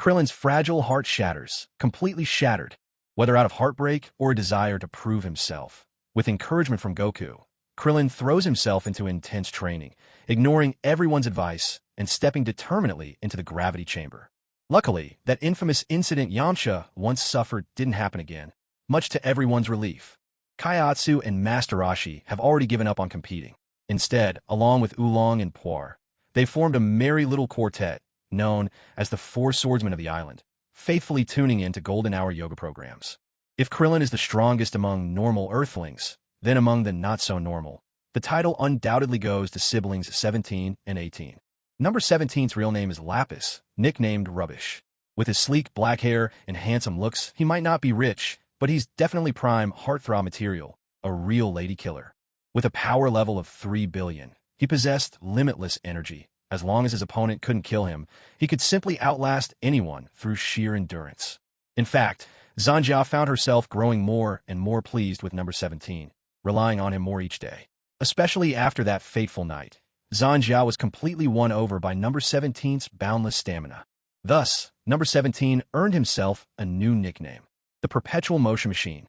Krillin's fragile heart shatters, completely shattered, whether out of heartbreak or a desire to prove himself. With encouragement from Goku, Krillin throws himself into intense training, ignoring everyone's advice and stepping determinedly into the gravity chamber. Luckily, that infamous incident Yamcha once suffered didn't happen again, much to everyone's relief. Kaiatsu and Master Roshi have already given up on competing. Instead, along with Oolong and Puar, they formed a merry little quartet known as the 4 Swordsmen of the Island, faithfully tuning in to golden hour yoga programs. If Krillin is the strongest among normal Earthlings, then among the not-so-normal, the title undoubtedly goes to siblings 17 and 18. Number 17's real name is Lapis, nicknamed Rubbish. With his sleek black hair and handsome looks, he might not be rich, but he's definitely prime heartthrob material, a real lady killer. With a power level of 3 billion, he possessed limitless energy. As long as his opponent couldn't kill him, he could simply outlast anyone through sheer endurance. In fact, Zanjia found herself growing more and more pleased with number 17, relying on him more each day. Especially after that fateful night, Zanjia was completely won over by number 17's boundless stamina. Thus, number 17 earned himself a new nickname, the Perpetual Motion Machine.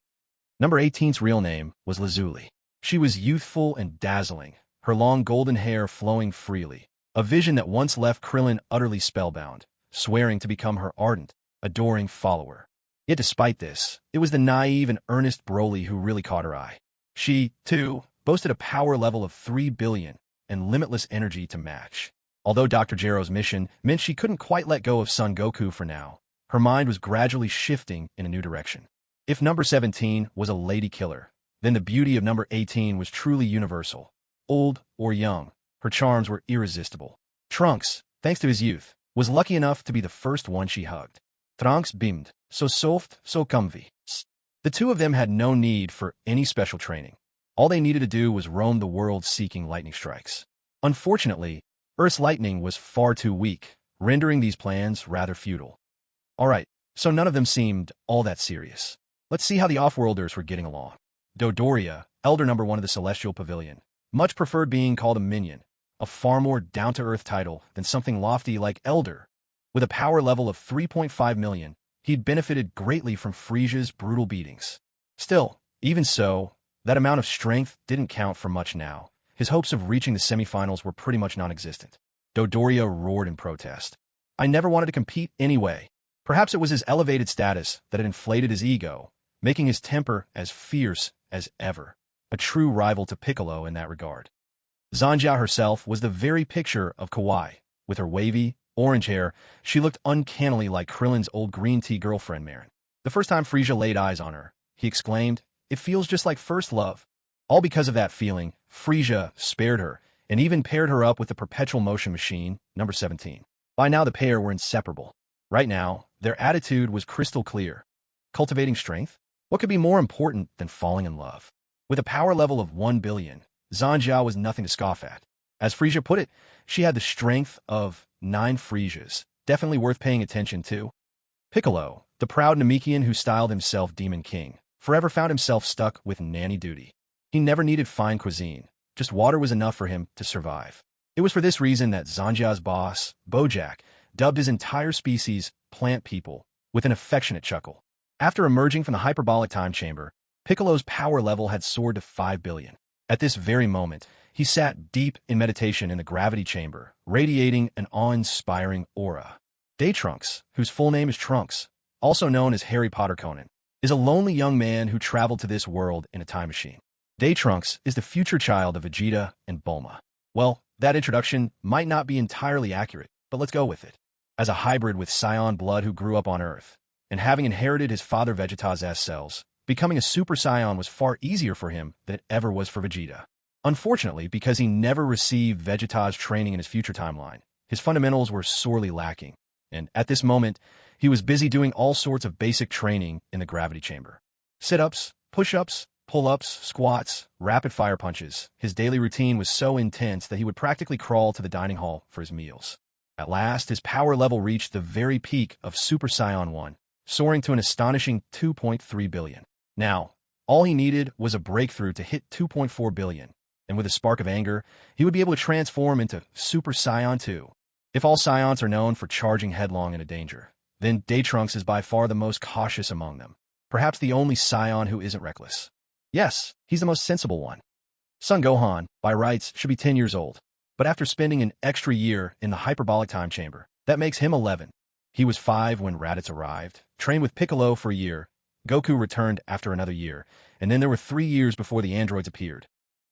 Number 18's real name was Lazuli. She was youthful and dazzling, her long golden hair flowing freely, a vision that once left Krillin utterly spellbound, swearing to become her ardent, adoring follower. Yet despite this, it was the naive and earnest Broly who really caught her eye. She, too, boasted a power level of 3 billion and limitless energy to match. Although Dr. Gero's mission meant she couldn't quite let go of Son Goku for now, her mind was gradually shifting in a new direction. If number 17 was a lady killer, then the beauty of number 18 was truly universal. Old or young, her charms were irresistible. Trunks, thanks to his youth, was lucky enough to be the first one she hugged. Trunks beamed, so soft, so comfy. The two of them had no need for any special training. All they needed to do was roam the world seeking lightning strikes. Unfortunately, Earth's lightning was far too weak, rendering these plans rather futile. Alright, so none of them seemed all that serious. Let's see how the Offworlders were getting along. Dodoria, elder number 1 of the Celestial Pavilion, much preferred being called a minion, a far more down-to-earth title than something lofty like elder. With a power level of 3.5 million, he'd benefited greatly from Frieza's brutal beatings. Still, even so, that amount of strength didn't count for much now. His hopes of reaching the semifinals were pretty much non-existent. Dodoria roared in protest. I never wanted to compete anyway. Perhaps it was his elevated status that had inflated his ego, making his temper as fierce as ever. A true rival to Piccolo in that regard. Zanjia herself was the very picture of kawaii. With her wavy, orange hair, she looked uncannily like Krillin's old green tea girlfriend Marin. The first time Frieza laid eyes on her, he exclaimed, "It feels just like first love." All because of that feeling, Frieza spared her and even paired her up with the Perpetual Motion Machine, number 17. By now the pair were inseparable. Right now, their attitude was crystal clear. Cultivating strength? What could be more important than falling in love? With a power level of 1 billion, Zanjia was nothing to scoff at. As Frieza put it, she had the strength of 9 Friezas, definitely worth paying attention to. Piccolo, the proud Namekian who styled himself Demon King, forever found himself stuck with nanny duty. He never needed fine cuisine, just water was enough for him to survive. It was for this reason that Zanjia's boss, Bojack, dubbed his entire species plant people with an affectionate chuckle. After emerging from the hyperbolic time chamber, Piccolo's power level had soared to 5 billion. At this very moment, he sat deep in meditation in the gravity chamber, radiating an awe-inspiring aura. Trunks, whose full name is Trunks, also known as Harry Potter Conan, is a lonely young man who traveled to this world in a time machine. Trunks is the future child of Vegeta and Bulma. Well, that introduction might not be entirely accurate, but let's go with it. As a hybrid with Saiyan blood who grew up on Earth, and having inherited his father Vegeta's S cells, becoming a Super Saiyan was far easier for him than it ever was for Vegeta. Unfortunately, because he never received Vegeta's training in his future timeline, his fundamentals were sorely lacking, and at this moment, he was busy doing all sorts of basic training in the gravity chamber. Sit-ups, push-ups, pull-ups, squats, rapid-fire punches. His daily routine was so intense that he would practically crawl to the dining hall for his meals. At last, his power level reached the very peak of Super Saiyan 1, soaring to an astonishing 2.3 billion. Now, all he needed was a breakthrough to hit 2.4 billion, and with a spark of anger, he would be able to transform into Super Saiyan 2. If all Saiyans are known for charging headlong into danger, then Trunks is by far the most cautious among them, perhaps the only Saiyan who isn't reckless. Yes, he's the most sensible one. Son Gohan, by rights, should be 10 years old, but after spending an extra year in the hyperbolic time chamber, that makes him 11. He was 5 when Raditz arrived, trained with Piccolo for a year. Goku returned after another year, and then there were 3 years before the androids appeared.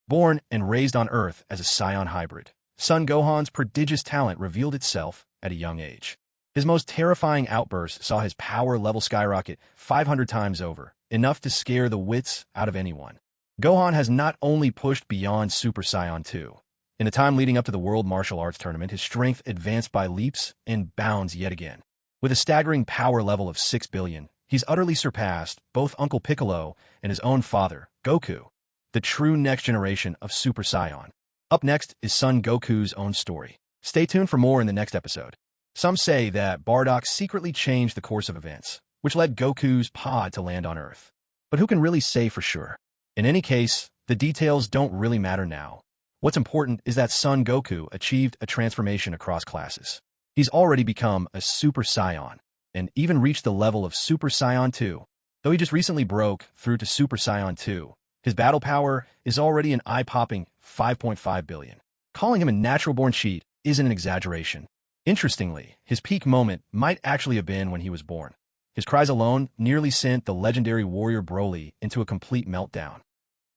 Born and raised on Earth as a Saiyan hybrid, Son Gohan's prodigious talent revealed itself at a young age. His most terrifying outburst saw his power level skyrocket 500 times over, enough to scare the wits out of anyone. Gohan has not only pushed beyond Super Saiyan 2. In the time leading up to the World Martial Arts Tournament, his strength advanced by leaps and bounds yet again. With a staggering power level of 6 billion, he's utterly surpassed both Uncle Piccolo and his own father, Goku, the true next generation of Super Saiyan. Up next is Son Goku's own story. Stay tuned for more in the next episode. Some say that Bardock secretly changed the course of events, which led Goku's pod to land on Earth. But who can really say for sure? In any case, the details don't really matter now. What's important is that Son Goku achieved a transformation across classes. He's already become a Super Saiyan, and even reached the level of Super Saiyan 2. Though he just recently broke through to Super Saiyan 2, his battle power is already an eye-popping 5.5 billion. Calling him a natural-born cheat isn't an exaggeration. Interestingly, his peak moment might actually have been when he was born. His cries alone nearly sent the legendary warrior Broly into a complete meltdown.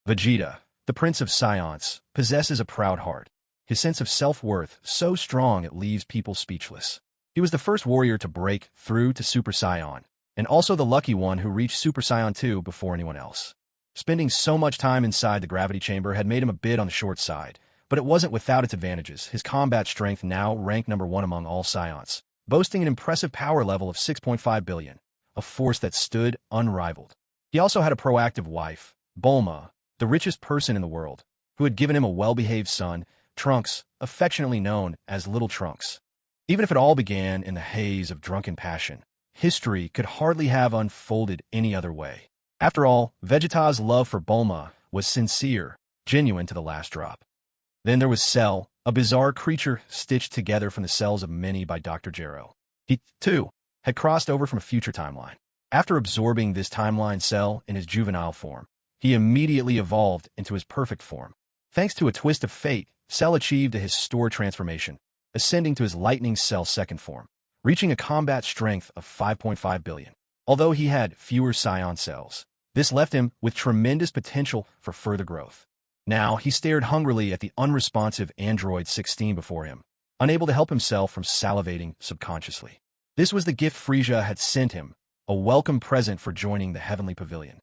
Vegeta, the Prince of Science, possesses a proud heart. His sense of self-worth so strong it leaves people speechless. He was the first warrior to break through to Super Saiyan, and also the lucky one who reached Super Saiyan 2 before anyone else. Spending so much time inside the gravity chamber had made him a bit on the short side, but it wasn't without its advantages. His combat strength now ranked number 1 among all Saiyans, boasting an impressive power level of 6.5 billion, a force that stood unrivaled. He also had a proactive wife, Bulma, the richest person in the world, who had given him a well-behaved son, Trunks, affectionately known as Little Trunks. Even if it all began in the haze of drunken passion, history could hardly have unfolded any other way. After all, Vegeta's love for Bulma was sincere, genuine to the last drop. Then there was Cell, a bizarre creature stitched together from the cells of many by Dr. Gero. He, too, had crossed over from a future timeline. After absorbing this timeline Cell in his juvenile form, he immediately evolved into his perfect form. Thanks to a twist of fate, Cell achieved a historic transformation, ascending to his Lightning Cell second form, reaching a combat strength of 5.5 billion. Although he had fewer Saiyan cells, this left him with tremendous potential for further growth. Now, he stared hungrily at the unresponsive Android 16 before him, unable to help himself from salivating subconsciously. This was the gift Frieza had sent him, a welcome present for joining the Heavenly Pavilion.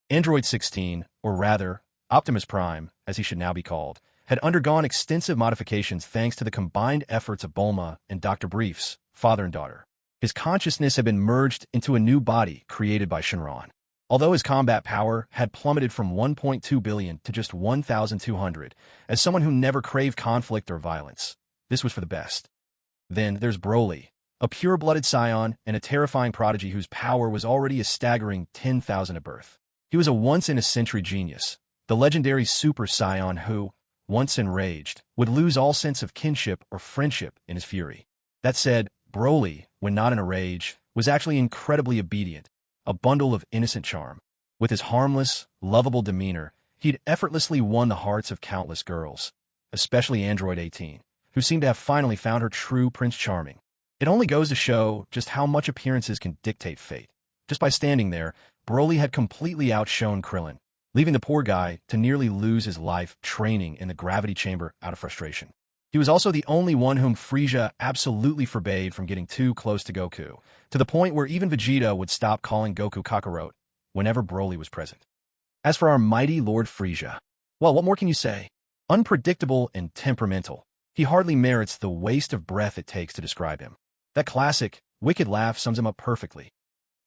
Android 16, or rather, Optimus Prime, as he should now be called, had undergone extensive modifications thanks to the combined efforts of Bulma and Dr. Brief's father and daughter. His consciousness had been merged into a new body created by Shenron. Although his combat power had plummeted from 1.2 billion to just 1,200, as someone who never craved conflict or violence, this was for the best. Then there's Broly, a pure-blooded Saiyan and a terrifying prodigy whose power was already a staggering 10,000 at birth. He was a once-in-a-century genius, the legendary Super Saiyan who, once enraged, would lose all sense of kinship or friendship in his fury. That said, Broly, when not in a rage, was actually incredibly obedient, a bundle of innocent charm. With his harmless, lovable demeanor, he'd effortlessly won the hearts of countless girls, especially Android 18, who seemed to have finally found her true Prince Charming. It only goes to show just how much appearances can dictate fate. Just by standing there, Broly had completely outshone Krillin, leaving the poor guy to nearly lose his life training in the gravity chamber out of frustration. He was also the only one whom Frieza absolutely forbade from getting too close to Goku, to the point where even Vegeta would stop calling Goku Kakarot whenever Broly was present. As for our mighty Lord Frieza, well, what more can you say? Unpredictable and temperamental, he hardly merits the waste of breath it takes to describe him. That classic, wicked laugh sums him up perfectly.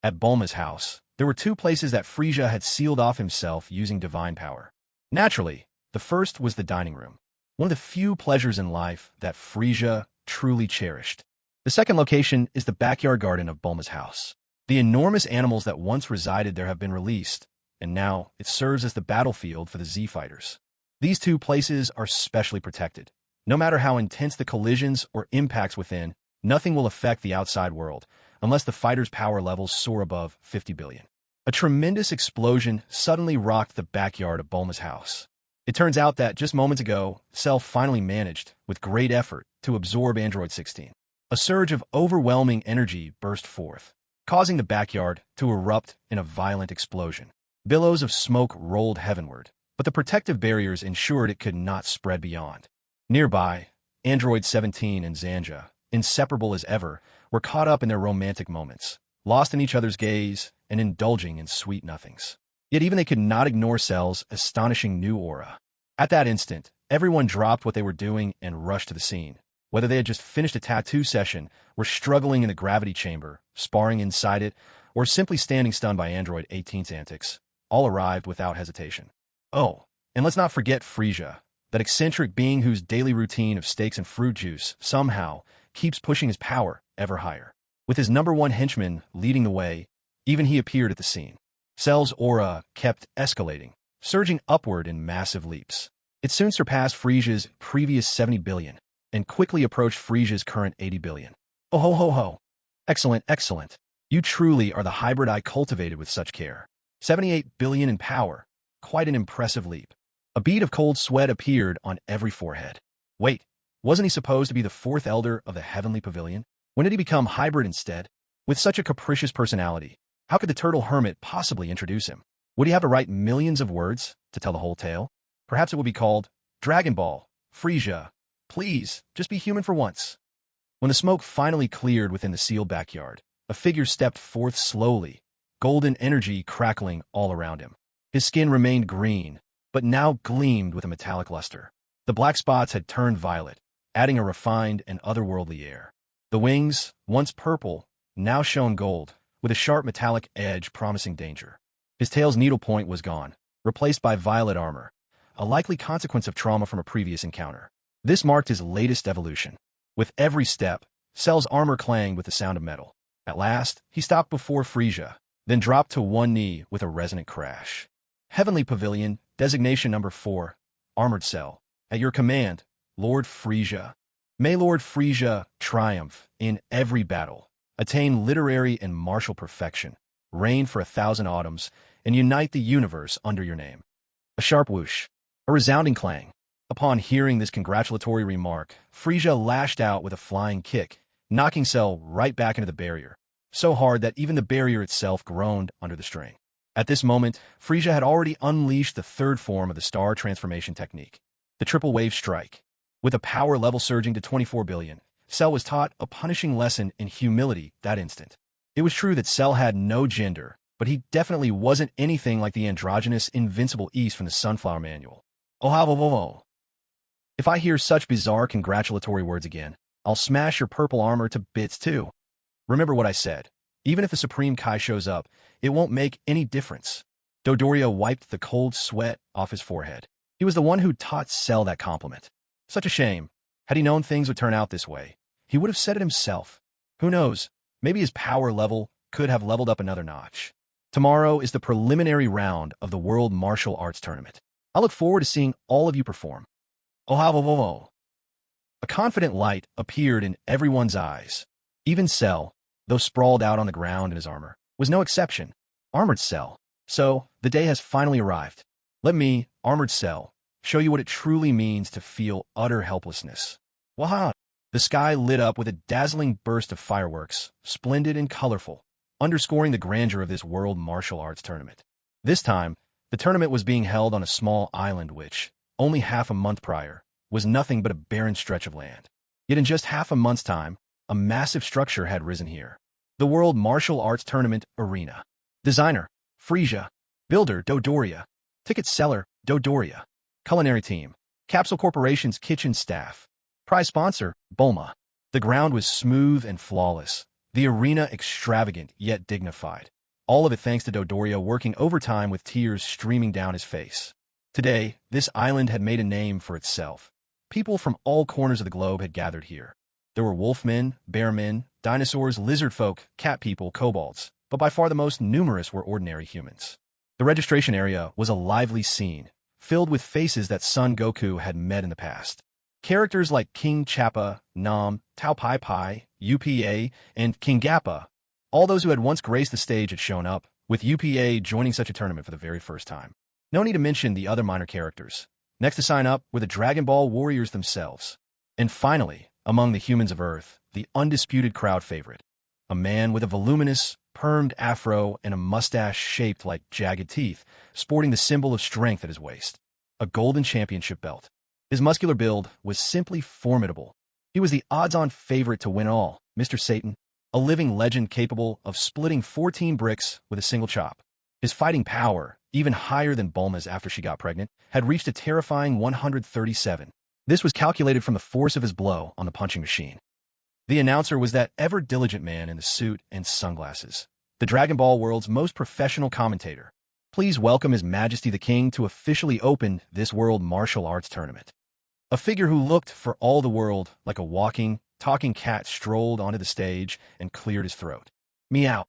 At Bulma's house, there were 2 places that Frieza had sealed off himself using divine power. Naturally, the first was the dining room, one of the few pleasures in life that Frieza truly cherished. The second location is the backyard garden of Bulma's house. The enormous animals that once resided there have been released, and now it serves as the battlefield for the Z-Fighters. These 2 places are specially protected. No matter how intense the collisions or impacts within, nothing will affect the outside world, unless the fighters' power levels soar above 50 billion. A tremendous explosion suddenly rocked the backyard of Bulma's house. It turns out that just moments ago, Cell finally managed, with great effort, to absorb Android 16. A surge of overwhelming energy burst forth, causing the backyard to erupt in a violent explosion. Billows of smoke rolled heavenward, but the protective barriers ensured it could not spread beyond. Nearby, Android 17 and Zanja, inseparable as ever, were caught up in their romantic moments, lost in each other's gaze and indulging in sweet nothings. Yet even they could not ignore Cell's astonishing new aura. At that instant, everyone dropped what they were doing and rushed to the scene. Whether they had just finished a tattoo session, were struggling in the gravity chamber, sparring inside it, or simply standing stunned by Android 18's antics, all arrived without hesitation. Oh, and let's not forget Frieza, that eccentric being whose daily routine of steaks and fruit juice somehow keeps pushing his power ever higher. With his number 1 henchman leading the way, Even he appeared at the scene. Cell's aura kept escalating, surging upward in massive leaps. It soon surpassed Frieza's previous 70 billion, and quickly approached Frieza's current 80 billion. Oh ho ho ho! Excellent, excellent. You truly are the hybrid I cultivated with such care. 78 billion in power. Quite an impressive leap. A bead of cold sweat appeared on every forehead. Wait, wasn't he supposed to be the fourth elder of the Heavenly Pavilion? When did he become hybrid instead? With such a capricious personality, how could the Turtle Hermit possibly introduce him? Would he have to write millions of words to tell the whole tale? Perhaps it would be called Dragon Ball, Frieza. Please, just be human for once. When the smoke finally cleared within the sealed backyard, a figure stepped forth slowly, golden energy crackling all around him. His skin remained green, but now gleamed with a metallic luster. The black spots had turned violet, adding a refined and otherworldly air. The wings, once purple, now shone gold, with a sharp metallic edge promising danger. His tail's needlepoint was gone, replaced by violet armor, a likely consequence of trauma from a previous encounter. This marked his latest evolution. With every step, Cell's armor clanged with the sound of metal. At last, he stopped before Frieza, then dropped to one knee with a resonant crash. Heavenly Pavilion, designation number 4, Armored Cell. At your command, Lord Frieza. May Lord Frieza triumph in every battle, attain literary and martial perfection, reign for 1,000 autumns, and unite the universe under your name. A sharp whoosh, a resounding clang. Upon hearing this congratulatory remark, Frieza lashed out with a flying kick, knocking Cell right back into the barrier, so hard that even the barrier itself groaned under the strain. At this moment, Frieza had already unleashed the third form of the star transformation technique, the triple wave strike. With a power level surging to 24 billion, Cell was taught a punishing lesson in humility that instant. It was true that Cell had no gender, but he definitely wasn't anything like the androgynous invincible East from the Sunflower Manual. Oh. If I hear such bizarre congratulatory words again, I'll smash your purple armor to bits too. Remember what I said. Even if the Supreme Kai shows up, it won't make any difference. Dodoria wiped the cold sweat off his forehead. He was the one who taught Cell that compliment. Such a shame. Had he known things would turn out this way, he would have said it himself. Who knows? Maybe his power level could have leveled up another notch. Tomorrow is the preliminary round of the World Martial Arts Tournament. I look forward to seeing all of you perform. Oh. A confident light appeared in everyone's eyes. Even Cell, though sprawled out on the ground in his armor, was no exception. Armored Cell. So, the day has finally arrived. Let me, Armored Cell, show you what it truly means to feel utter helplessness. Waha! The sky lit up with a dazzling burst of fireworks, splendid and colorful, underscoring the grandeur of this World Martial Arts Tournament. This time, the tournament was being held on a small island which, only half a month prior, was nothing but a barren stretch of land. Yet in just half a month's time, a massive structure had risen here. The World Martial Arts Tournament Arena. Designer, Frieza. Builder, Dodoria. Ticket seller, Dodoria. Culinary team, Capsule Corporation's kitchen staff. Prize sponsor, Bulma. The ground was smooth and flawless. The arena extravagant yet dignified. All of it thanks to Dodoria working overtime with tears streaming down his face. Today, this island had made a name for itself. People from all corners of the globe had gathered here. There were wolfmen, bearmen, dinosaurs, lizard folk, cat people, kobolds, but by far the most numerous were ordinary humans. The registration area was a lively scene, filled with faces that Son Goku had met in the past. Characters like King Chappa, Nam, Tao Pai Pai, UPA, and King Gappa, all those who had once graced the stage had shown up, with UPA joining such a tournament for the very first time. No need to mention the other minor characters. Next to sign up were the Dragon Ball warriors themselves. And finally, among the humans of Earth, the undisputed crowd favorite, a man with a voluminous, permed afro and a mustache shaped like jagged teeth, sporting the symbol of strength at his waist, a golden championship belt. His muscular build was simply formidable. He was the odds-on favorite to win all, Mr. Satan, a living legend capable of splitting 14 bricks with a single chop. His fighting power, even higher than Bulma's after she got pregnant, had reached a terrifying 137. This was calculated from the force of his blow on the punching machine. The announcer was that ever-diligent man in the suit and sunglasses, the Dragon Ball world's most professional commentator. Please welcome His Majesty the King to officially open this World Martial Arts Tournament. A figure who looked for all the world like a walking, talking cat strolled onto the stage and cleared his throat. Meow.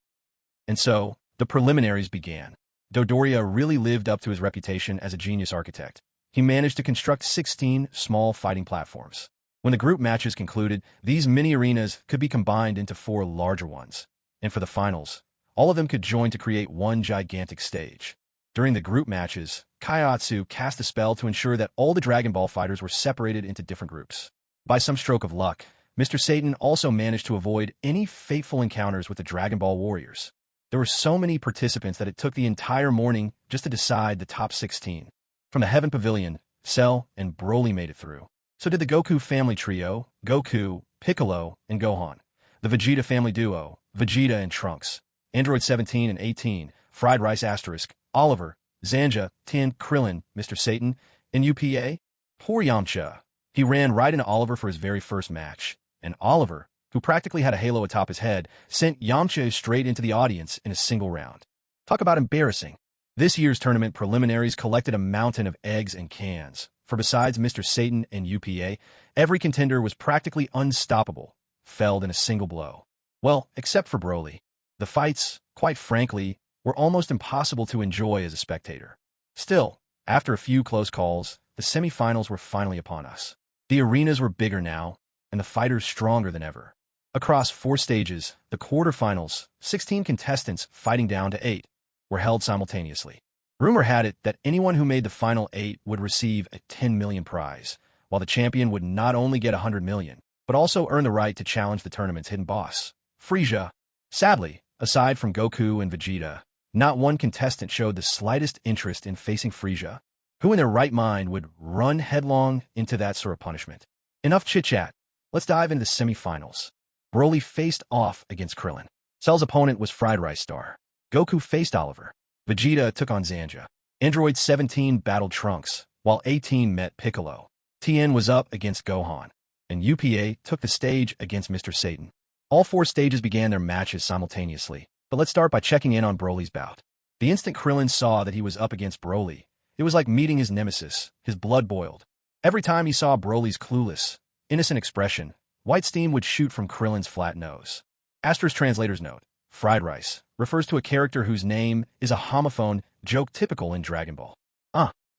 And so, The preliminaries began. Dodoria really lived up to his reputation as a genius architect. He managed to construct 16 small fighting platforms. When the group matches concluded, these mini-arenas could be combined into 4 larger ones. And for the finals, all of them could join to create one gigantic stage. During the group matches, Kaiotsu cast a spell to ensure that all the Dragon Ball fighters were separated into different groups. By some stroke of luck, Mr. Satan also managed to avoid any fateful encounters with the Dragon Ball warriors. There were so many participants that it took the entire morning just to decide the top 16. From the Heaven Pavilion, Cell and Broly made it through. So did the Goku family trio, Goku, Piccolo, and Gohan. The Vegeta family duo, Vegeta and Trunks. Android 17 and 18, Fried Rice Asterisk, Oliver, Zanja, Tien, Krillin, Mr. Satan, and UPA. Poor Yamcha. He ran right into Oliver for his very first match. And Oliver, who practically had a halo atop his head, sent Yamcha straight into the audience in a single round. Talk about embarrassing. This year's tournament preliminaries collected a mountain of eggs and cans, for besides Mr. Satan and UPA, every contender was practically unstoppable, felled in a single blow. Well, except for Broly. The fights, quite frankly, were almost impossible to enjoy as a spectator. Still, after a few close calls, the semifinals were finally upon us. The arenas were bigger now, and the fighters stronger than ever. Across 4 stages, the quarterfinals, 16 contestants fighting down to 8, were held simultaneously. Rumor had it that anyone who made the final 8 would receive a 10 million prize, while the champion would not only get 100 million, but also earn the right to challenge the tournament's hidden boss, Frieza. Sadly, aside from Goku and Vegeta, not one contestant showed the slightest interest in facing Frieza. Who in their right mind would run headlong into that sort of punishment? Enough chit-chat. Let's dive into the semifinals. Broly faced off against Krillin. Cell's opponent was Fried Rice Star. Goku faced Oliver. Vegeta took on Zanja. Android 17 battled Trunks, while 18 met Piccolo. Tien was up against Gohan, and UPA took the stage against Mr. Satan. All 4 stages began their matches simultaneously, but let's start by checking in on Broly's bout. The instant Krillin saw that he was up against Broly, it was like meeting his nemesis. His blood boiled. Every time he saw Broly's clueless, innocent expression, white steam would shoot from Krillin's flat nose. Asterisk translator's note. Fried Rice refers to a character whose name is a homophone joke typical in Dragon Ball.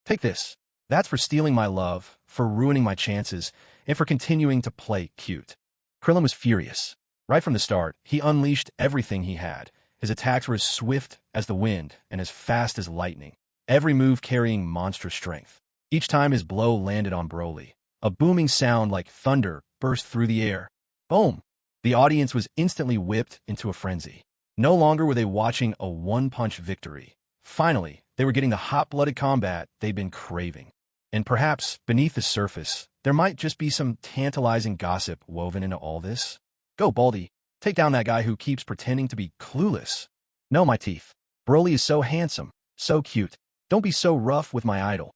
Take this. That's for stealing my love, for ruining my chances, and for continuing to play cute. Krillin was furious. Right from the start, he unleashed everything he had. His attacks were as swift as the wind and as fast as lightning, every move carrying monstrous strength. Each time his blow landed on Broly, a booming sound like thunder burst through the air. Boom! The audience was instantly whipped into a frenzy. No longer were they watching a one-punch victory. Finally, they were getting the hot-blooded combat they'd been craving. And perhaps, beneath the surface, there might just be some tantalizing gossip woven into all this. Go, Baldy. Take down that guy who keeps pretending to be clueless. No, my teeth. Broly is so handsome, so cute. Don't be so rough with my idol.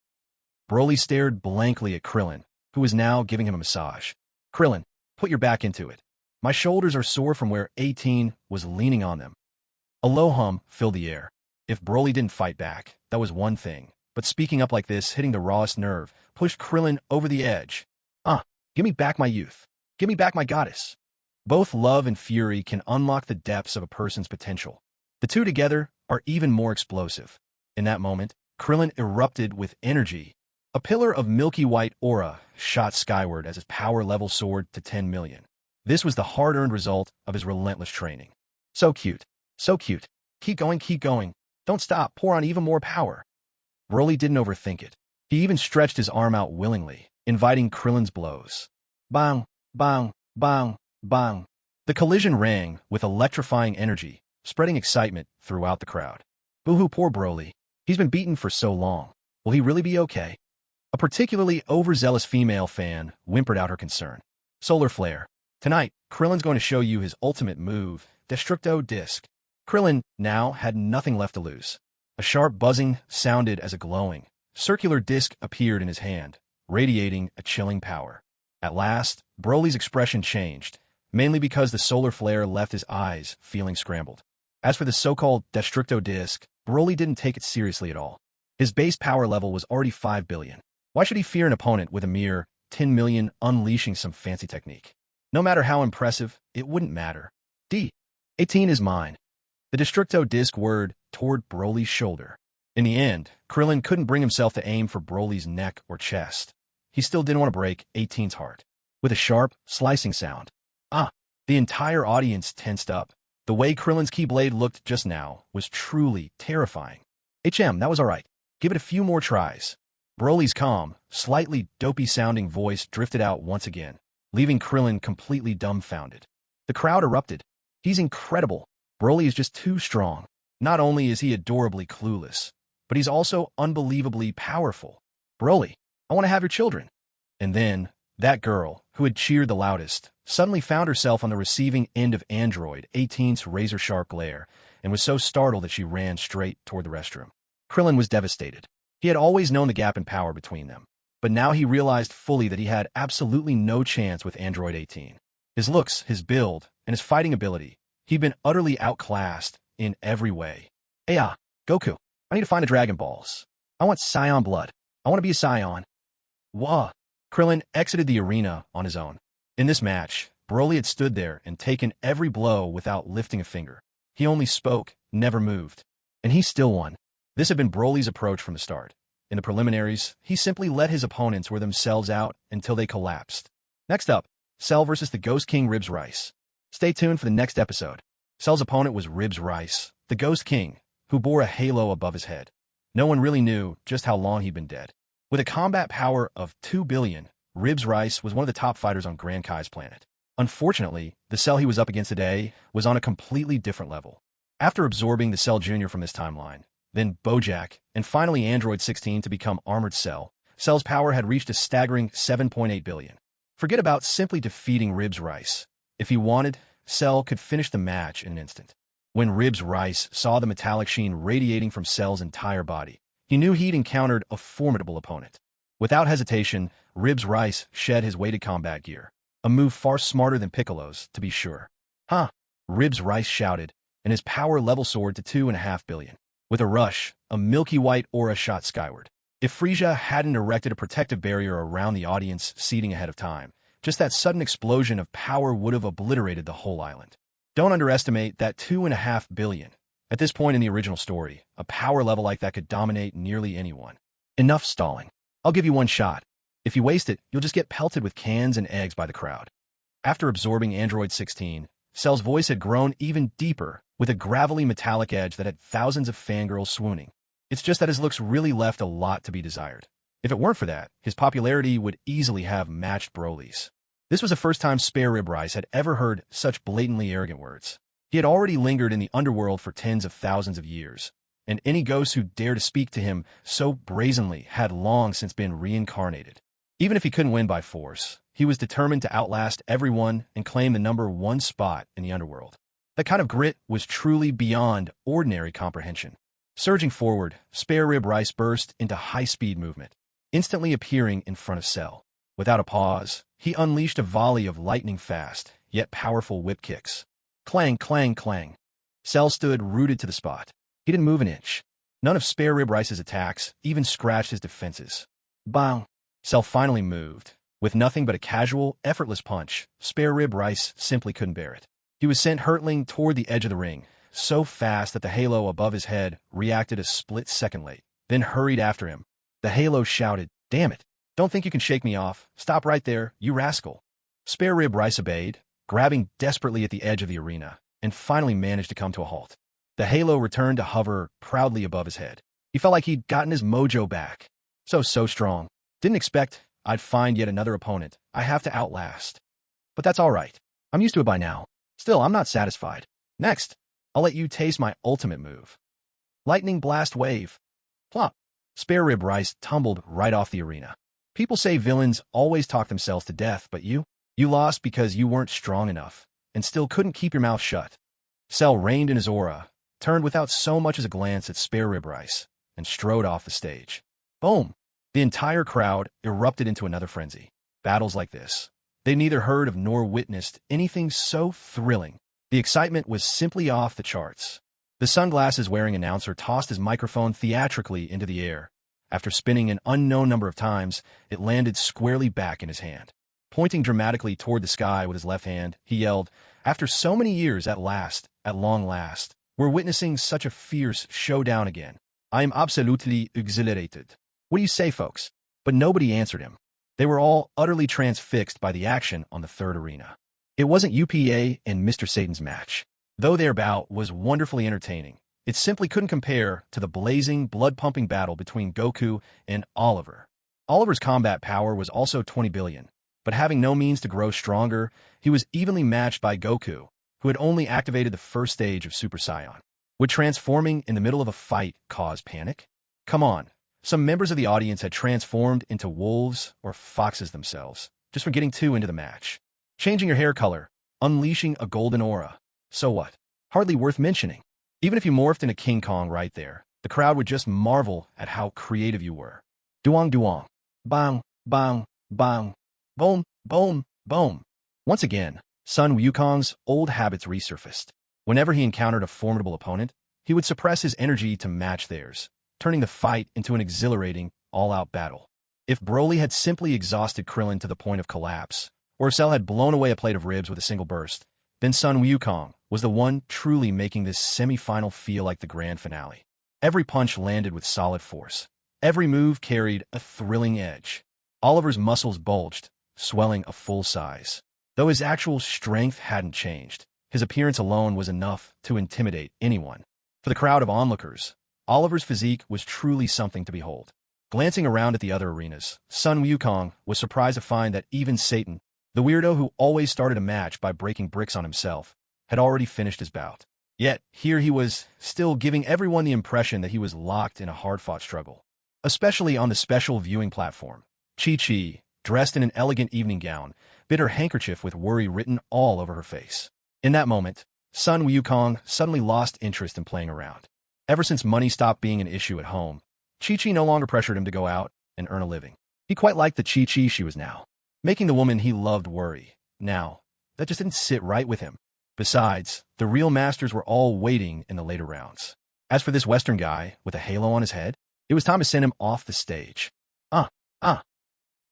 Broly stared blankly at Krillin, who was now giving him a massage. Krillin, put your back into it. My shoulders are sore from where 18 was leaning on them. A low hum filled the air. If Broly didn't fight back, that was one thing. But speaking up like this, hitting the rawest nerve, pushed Krillin over the edge. Give me back my youth. Give me back my goddess. Both love and fury can unlock the depths of a person's potential. The two together are even more explosive. In that moment, Krillin erupted with energy. A pillar of milky white aura shot skyward as his power level soared to 10 million. This was the hard-earned result of his relentless training. So cute. So cute. Keep going, keep going. Don't stop. Pour on even more power. Broly didn't overthink it. He even stretched his arm out willingly, inviting Krillin's blows. Bang, bang, bang, bang. The collision rang with electrifying energy, spreading excitement throughout the crowd. Boo-hoo, poor Broly. He's been beaten for so long. Will he really be okay? A particularly overzealous female fan whimpered out her concern. Solar Flare. Tonight, Krillin's going to show you his ultimate move, Destructo Disc. Krillin now had nothing left to lose. A sharp buzzing sounded as a glowing, circular disc appeared in his hand, radiating a chilling power. At last, Broly's expression changed, mainly because the solar flare left his eyes feeling scrambled. As for the so-called Destructo Disc, Broly didn't take it seriously at all. His base power level was already 5 billion. Why should he fear an opponent with a mere 10 million unleashing some fancy technique? No matter how impressive, it wouldn't matter. 18 is mine. The Destructo disc whirred toward Broly's shoulder. In the end, Krillin couldn't bring himself to aim for Broly's neck or chest. He still didn't want to break 18's heart. With a sharp, slicing sound. The entire audience tensed up. The way Krillin's Keyblade looked just now was truly terrifying. That was alright. Give it a few more tries. Broly's calm, slightly dopey-sounding voice drifted out once again, leaving Krillin completely dumbfounded. The crowd erupted. He's incredible. Broly is just too strong. Not only is he adorably clueless, but he's also unbelievably powerful. Broly, I want to have your children. And then, that girl, who had cheered the loudest, suddenly found herself on the receiving end of Android 18's razor-sharp glare, and was so startled that she ran straight toward the restroom. Krillin was devastated. He had always known the gap in power between them, but now he realized fully that he had absolutely no chance with Android 18. His looks, his build, and his fighting ability, he'd been utterly outclassed in every way. Goku, I need to find the Dragon Balls. I want Saiyan blood. I want to be a Saiyan. Wah! Krillin exited the arena on his own. In this match, Broly had stood there and taken every blow without lifting a finger. He only spoke, never moved. And he still won. This had been Broly's approach from the start. In the preliminaries, he simply let his opponents wear themselves out until they collapsed. Next up, Cell versus the Ghost King Ribs Rice. Stay tuned for the next episode. Cell's opponent was Ribs Rice, the Ghost King, who bore a halo above his head. No one really knew just how long he'd been dead. With a combat power of 2 billion, Ribs Rice was one of the top fighters on Grand Kai's planet. Unfortunately, the Cell he was up against today was on a completely different level. After absorbing the Cell Jr. from this timeline, then Bojack, and finally Android 16 to become Armored Cell, Cell's power had reached a staggering 7.8 billion. Forget about simply defeating Ribs Rice. If he wanted, Cell could finish the match in an instant. When Ribs Rice saw the metallic sheen radiating from Cell's entire body, he knew he'd encountered a formidable opponent. Without hesitation, Ribs Rice shed his weighted combat gear, a move far smarter than Piccolo's, to be sure. Ribs Rice shouted, and his power level soared to 2.5 billion. With a rush, a milky white aura shot skyward. If Frieza hadn't erected a protective barrier around the audience seating ahead of time, just that sudden explosion of power would have obliterated the whole island. Don't underestimate that 2.5 billion. At this point in the original story, a power level like that could dominate nearly anyone. Enough stalling. I'll give you one shot. If you waste it, you'll just get pelted with cans and eggs by the crowd. After absorbing Android 16, Cell's voice had grown even deeper, with a gravelly metallic edge that had thousands of fangirls swooning. It's just that his looks really left a lot to be desired. If it weren't for that, his popularity would easily have matched Broly's. This was the first time Spare Rib Rice had ever heard such blatantly arrogant words. He had already lingered in the underworld for tens of thousands of years, and any ghost who dared to speak to him so brazenly had long since been reincarnated. Even if he couldn't win by force, he was determined to outlast everyone and claim the #1 spot in the underworld. That kind of grit was truly beyond ordinary comprehension. Surging forward, Spare Rib Rice burst into high-speed movement, instantly appearing in front of Cell. Without a pause, he unleashed a volley of lightning-fast, yet powerful whip kicks. Clang, clang, clang. Cell stood rooted to the spot. He didn't move an inch. None of Spare Rib Rice's attacks even scratched his defenses. Bang! Cell finally moved. With nothing but a casual, effortless punch, Spare Rib Rice simply couldn't bear it. He was sent hurtling toward the edge of the ring, so fast that the halo above his head reacted a split second late, then hurried after him. The halo shouted, "Damn it! Don't think you can shake me off. Stop right there, you rascal." Spare Rib Rice obeyed, grabbing desperately at the edge of the arena, and finally managed to come to a halt. The halo returned to hover proudly above his head. He felt like he'd gotten his mojo back. So strong. Didn't expect I'd find yet another opponent I have to outlast. But that's all right. I'm used to it by now. Still, I'm not satisfied. Next, I'll let you taste my ultimate move. Lightning Blast Wave. Plop. Spare Rib Rice tumbled right off the arena. People say villains always talk themselves to death, but you lost because you weren't strong enough, and still couldn't keep your mouth shut. Cell reined in his aura, turned without so much as a glance at Spare Rib Rice, and strode off the stage. Boom! The entire crowd erupted into another frenzy. Battles like this. They neither heard of nor witnessed anything so thrilling. The excitement was simply off the charts. The sunglasses-wearing announcer tossed his microphone theatrically into the air. After spinning an unknown number of times, it landed squarely back in his hand. Pointing dramatically toward the sky with his left hand, he yelled, "After so many years, at long last, We're witnessing such a fierce showdown again. I am absolutely exhilarated. What do you say, folks? But nobody answered him. They were all utterly transfixed by the action on the third arena. It wasn't UPA and Mr. Satan's match. Though their bout was wonderfully entertaining, it simply couldn't compare to the blazing, blood-pumping battle between Goku and Oliver. Oliver's combat power was also 20 billion, but having no means to grow stronger, he was evenly matched by Goku, who had only activated the first stage of Super Saiyan. Would transforming in the middle of a fight cause panic? Come on, some members of the audience had transformed into wolves or foxes themselves, just for getting too into the match. Changing your hair color, unleashing a golden aura. So what? Hardly worth mentioning. Even if you morphed into King Kong right there, the crowd would just marvel at how creative you were. Duong duong. Bang, bang, bang. Boom, boom, boom. Once again, Sun Wukong's old habits resurfaced. Whenever he encountered a formidable opponent, he would suppress his energy to match theirs, turning the fight into an exhilarating, all-out battle. If Broly had simply exhausted Krillin to the point of collapse, or if Cell had blown away a plate of ribs with a single burst, then Sun Wukong was the one truly making this semi-final feel like the grand finale. Every punch landed with solid force. Every move carried a thrilling edge. Oliver's muscles bulged, swelling a full size. Though his actual strength hadn't changed, his appearance alone was enough to intimidate anyone. For the crowd of onlookers, Oliver's physique was truly something to behold. Glancing around at the other arenas, Sun Wukong was surprised to find that even Satan, the weirdo who always started a match by breaking bricks on himself, had already finished his bout. Yet, here he was, still giving everyone the impression that he was locked in a hard-fought struggle. Especially on the special viewing platform, Chi-Chi, dressed in an elegant evening gown, bit her handkerchief with worry written all over her face. In that moment, Sun Wukong suddenly lost interest in playing around. Ever since money stopped being an issue at home, Chi-Chi no longer pressured him to go out and earn a living. He quite liked the Chi-Chi she was now, making the woman he loved worry. Now, that just didn't sit right with him. Besides, the real masters were all waiting in the later rounds. As for this Western guy with a halo on his head, it was time to send him off the stage.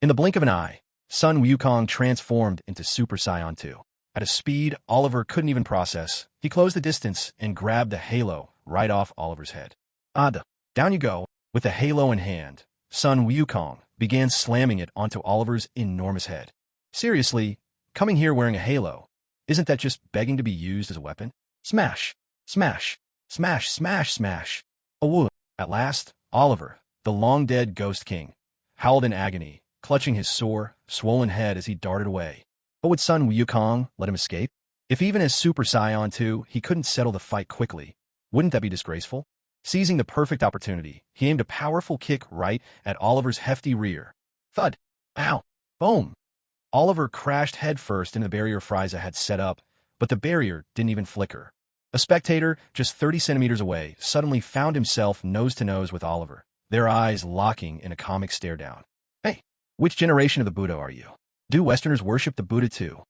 In the blink of an eye, Sun Wukong transformed into Super Saiyan 2. At a speed Oliver couldn't even process, he closed the distance and grabbed the halo right off Oliver's head. Down you go. With the halo in hand, Sun Wukong began slamming it onto Oliver's enormous head. Seriously, coming here wearing a halo, isn't that just begging to be used as a weapon? Smash, smash, smash, smash, smash. At last, Oliver, the long-dead Ghost King, howled in agony, clutching his sore, swollen head as he darted away. But would Sun Wukong let him escape? If even as Super Saiyan 2 he couldn't settle the fight quickly, wouldn't that be disgraceful? Seizing the perfect opportunity, he aimed a powerful kick right at Oliver's hefty rear. Thud! Ow! Boom! Oliver crashed headfirst into the barrier Frieza had set up, but the barrier didn't even flicker. A spectator, just 30 centimeters away, suddenly found himself nose-to-nose with Oliver, their eyes locking in a comic stare-down. Hey, which generation of the Buddha are you? Do Westerners worship the Buddha too?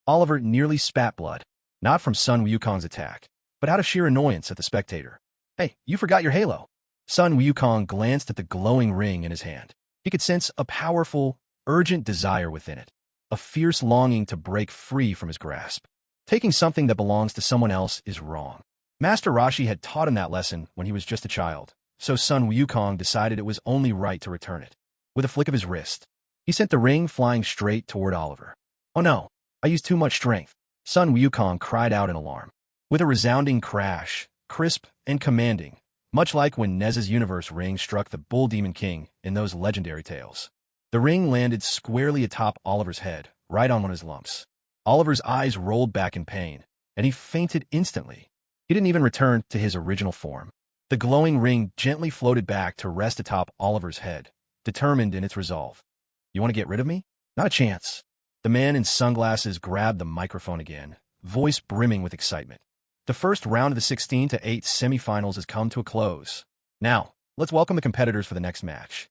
Oliver nearly spat blood, not from Sun Wukong's attack, but out of sheer annoyance at the spectator. Hey, you forgot your halo. Sun Wukong glanced at the glowing ring in his hand. He could sense a powerful, urgent desire within it, a fierce longing to break free from his grasp. Taking something that belongs to someone else is wrong. Master Roshi had taught him that lesson when he was just a child, so Sun Wukong decided it was only right to return it. With a flick of his wrist, he sent the ring flying straight toward Oliver. Oh no, I used too much strength. Sun Wukong cried out in alarm. With a resounding crash, crisp and commanding, much like when Nez's universe ring struck the Bull Demon King in those legendary tales. The ring landed squarely atop Oliver's head, right on one of his lumps. Oliver's eyes rolled back in pain, and he fainted instantly. He didn't even return to his original form. The glowing ring gently floated back to rest atop Oliver's head, determined in its resolve. You want to get rid of me? Not a chance. The man in sunglasses grabbed the microphone again, voice brimming with excitement. The first round of the 16-8 semifinals has come to a close. Now, let's welcome the competitors for the next match.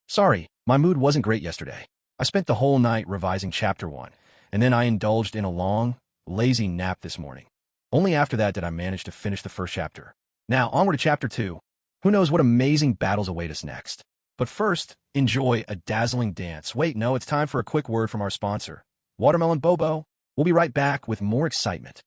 Sorry, my mood wasn't great yesterday. I spent the whole night revising Chapter 1, and then I indulged in a long, lazy nap this morning. Only after that did I manage to finish the first chapter. Now, onward to Chapter 2. Who knows what amazing battles await us next? But first, enjoy a dazzling dance. Wait, no, it's time for a quick word from our sponsor, Watermelon Bobo. We'll be right back with more excitement.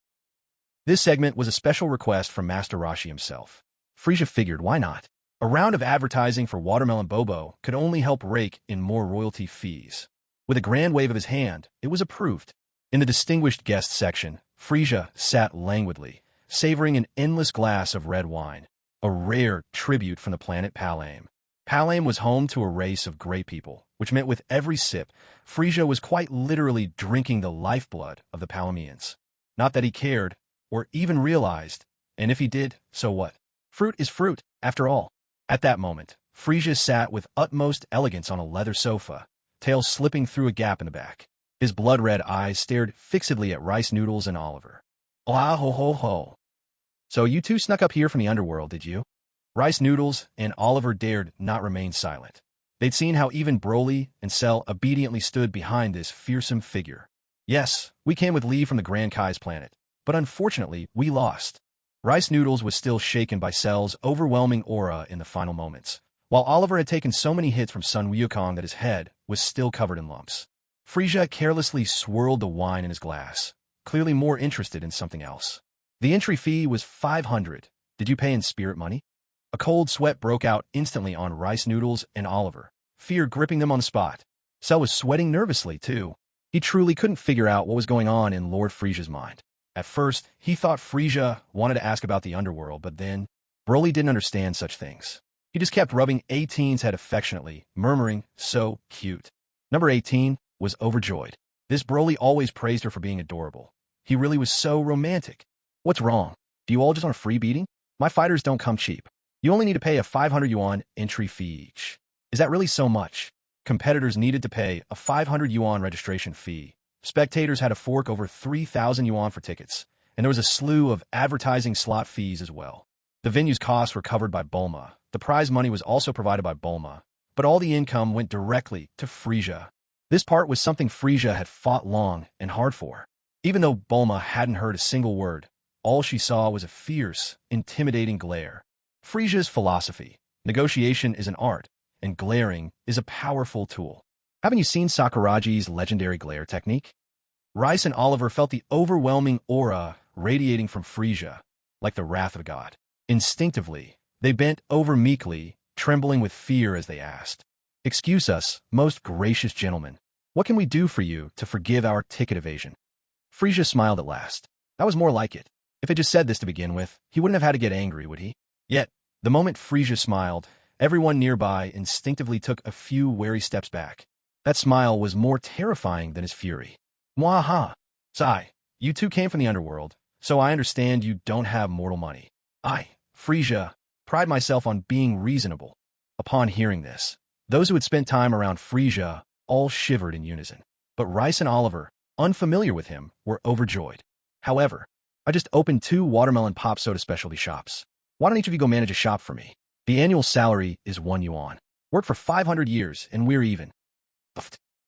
This segment was a special request from Master Roshi himself. Frieza figured, why not? A round of advertising for Watermelon Bobo could only help rake in more royalty fees. With a grand wave of his hand, it was approved. In the distinguished guest section, Frieza sat languidly, savoring an endless glass of red wine, a rare tribute from the planet Palame. Palame was home to a race of great people, which meant with every sip, Frieza was quite literally drinking the lifeblood of the Palameans. Not that he cared, or even realized, and if he did, so what? Fruit is fruit, after all. At that moment, Frieza sat with utmost elegance on a leather sofa, tail slipping through a gap in the back. His blood-red eyes stared fixedly at Rice Noodles and Oliver. Ah ho ho ho. So you two snuck up here from the underworld, did you? Rice Noodles and Oliver dared not remain silent. They'd seen how even Broly and Cell obediently stood behind this fearsome figure. Yes, we came with leave from the Grand Kai's planet, but unfortunately, we lost. Rice Noodles was still shaken by Cell's overwhelming aura in the final moments, while Oliver had taken so many hits from Sun Wukong that his head was still covered in lumps. Frieza carelessly swirled the wine in his glass, clearly more interested in something else. The entry fee was 500. Did you pay in spirit money? A cold sweat broke out instantly on Rice Noodles and Oliver, fear gripping them on the spot. Cell was sweating nervously, too. He truly couldn't figure out what was going on in Lord Frieza's mind. At first, he thought Frieza wanted to ask about the underworld, but then, Broly didn't understand such things. He just kept rubbing 18's head affectionately, murmuring, so cute. Number 18 was overjoyed. This Broly always praised her for being adorable. He really was so romantic. What's wrong? Do you all just want a free beating? My fighters don't come cheap. You only need to pay a 500 yuan entry fee each. Is that really so much? Competitors needed to pay a 500 yuan registration fee. Spectators had to fork over 3,000 yuan for tickets, and there was a slew of advertising slot fees as well. The venue's costs were covered by Bulma. The prize money was also provided by Bulma, but all the income went directly to Frieza. This part was something Frieza had fought long and hard for. Even though Bulma hadn't heard a single word, all she saw was a fierce, intimidating glare. Frieza's philosophy: negotiation is an art, and glaring is a powerful tool. Haven't you seen Sakuragi's legendary glare technique? Rice and Oliver felt the overwhelming aura radiating from Frieza, like the wrath of God. Instinctively, they bent over meekly, trembling with fear as they asked, "Excuse us, most gracious gentlemen. What can we do for you to forgive our ticket evasion?" Frieza smiled at last. That was more like it. If he just said this to begin with, he wouldn't have had to get angry, would he? Yet, the moment Frieza smiled, everyone nearby instinctively took a few wary steps back. That smile was more terrifying than his fury. Mwaha! Sigh, you two came from the underworld, so I understand you don't have mortal money. I, Frieza, pride myself on being reasonable. Upon hearing this, those who had spent time around Frieza all shivered in unison. But Rice and Oliver, unfamiliar with him, were overjoyed. However, I just opened 2 watermelon pop soda specialty shops. Why don't each of you go manage a shop for me? The annual salary is 1 yuan. Work for 500 years, and we're even.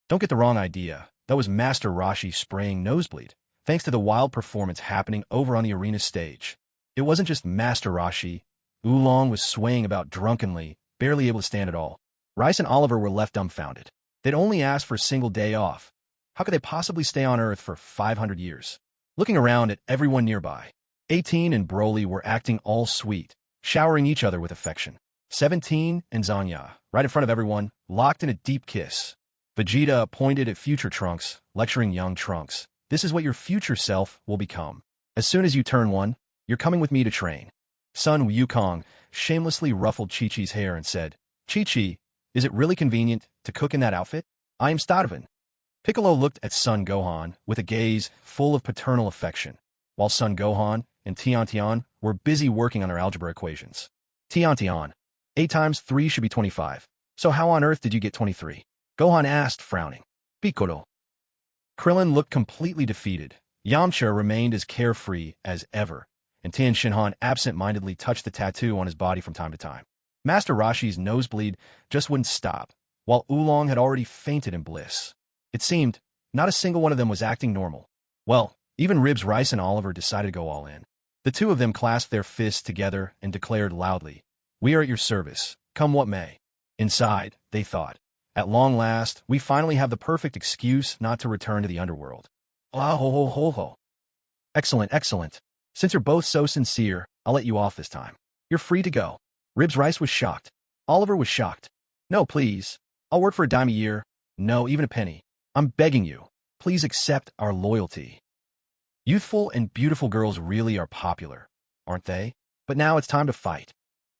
Don't get the wrong idea. That was Master Roshi spraying nosebleed, thanks to the wild performance happening over on the arena stage. It wasn't just Master Roshi. Oolong was swaying about drunkenly, barely able to stand at all. Rice and Oliver were left dumbfounded. They'd only asked for a single day off. How could they possibly stay on Earth for 500 years? Looking around at everyone nearby, 18 and Broly were acting all sweet, showering each other with affection. 17 and Zanya, right in front of everyone, locked in a deep kiss. Vegeta pointed at future Trunks, lecturing young Trunks. This is what your future self will become. As soon as you turn 1, you're coming with me to train. Sun Wukong shamelessly ruffled Chi-Chi's hair and said, Chi-Chi, is it really convenient to cook in that outfit? I am Stadavan. Piccolo looked at Son Gohan with a gaze full of paternal affection, while Son Gohan and Tian were busy working on their algebra equations. Tian, 8 times 3 should be 25. So how on earth did you get 23? Gohan asked, frowning. Piccolo. Krillin looked completely defeated. Yamcha remained as carefree as ever, and Tien Shinhan absent-mindedly touched the tattoo on his body from time to time. Master Roshi's nosebleed just wouldn't stop, while Oolong had already fainted in bliss. It seemed not a single one of them was acting normal. Well, even Ribs, Rice, and Oliver decided to go all in. The 2 of them clasped their fists together and declared loudly, "We are at your service, come what may." Inside, they thought, at long last, we finally have the perfect excuse not to return to the underworld. Ah ho ho ho ho. Excellent, excellent. Since you're both so sincere, I'll let you off this time. You're free to go. Ribs Rice was shocked. Oliver was shocked. No, please. I'll work for a dime a year. No, even a penny. I'm begging you. Please accept our loyalty. Youthful and beautiful girls really are popular, aren't they? But now it's time to fight.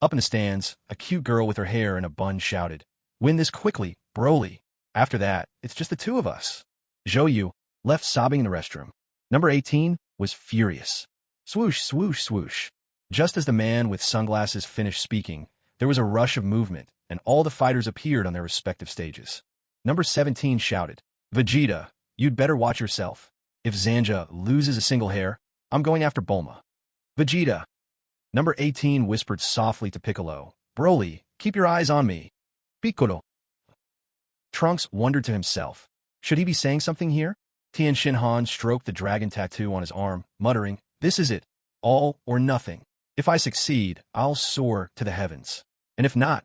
Up in the stands, a cute girl with her hair in a bun shouted, "Win this quickly, Broly." After that, it's just the two of us. Zhou Yu, left sobbing in the restroom. Number 18 was furious. Swoosh, swoosh, swoosh. Just as the man with sunglasses finished speaking, there was a rush of movement, and all the fighters appeared on their respective stages. Number 17 shouted, "Vegeta, you'd better watch yourself. If Zanja loses a single hair, I'm going after Bulma." Vegeta. Number 18 whispered softly to Piccolo, "Broly, keep your eyes on me." Piccolo. Trunks wondered to himself, should he be saying something here? Tien Shinhan stroked the dragon tattoo on his arm, muttering, "This is it. All or nothing. If I succeed, I'll soar to the heavens. And if not,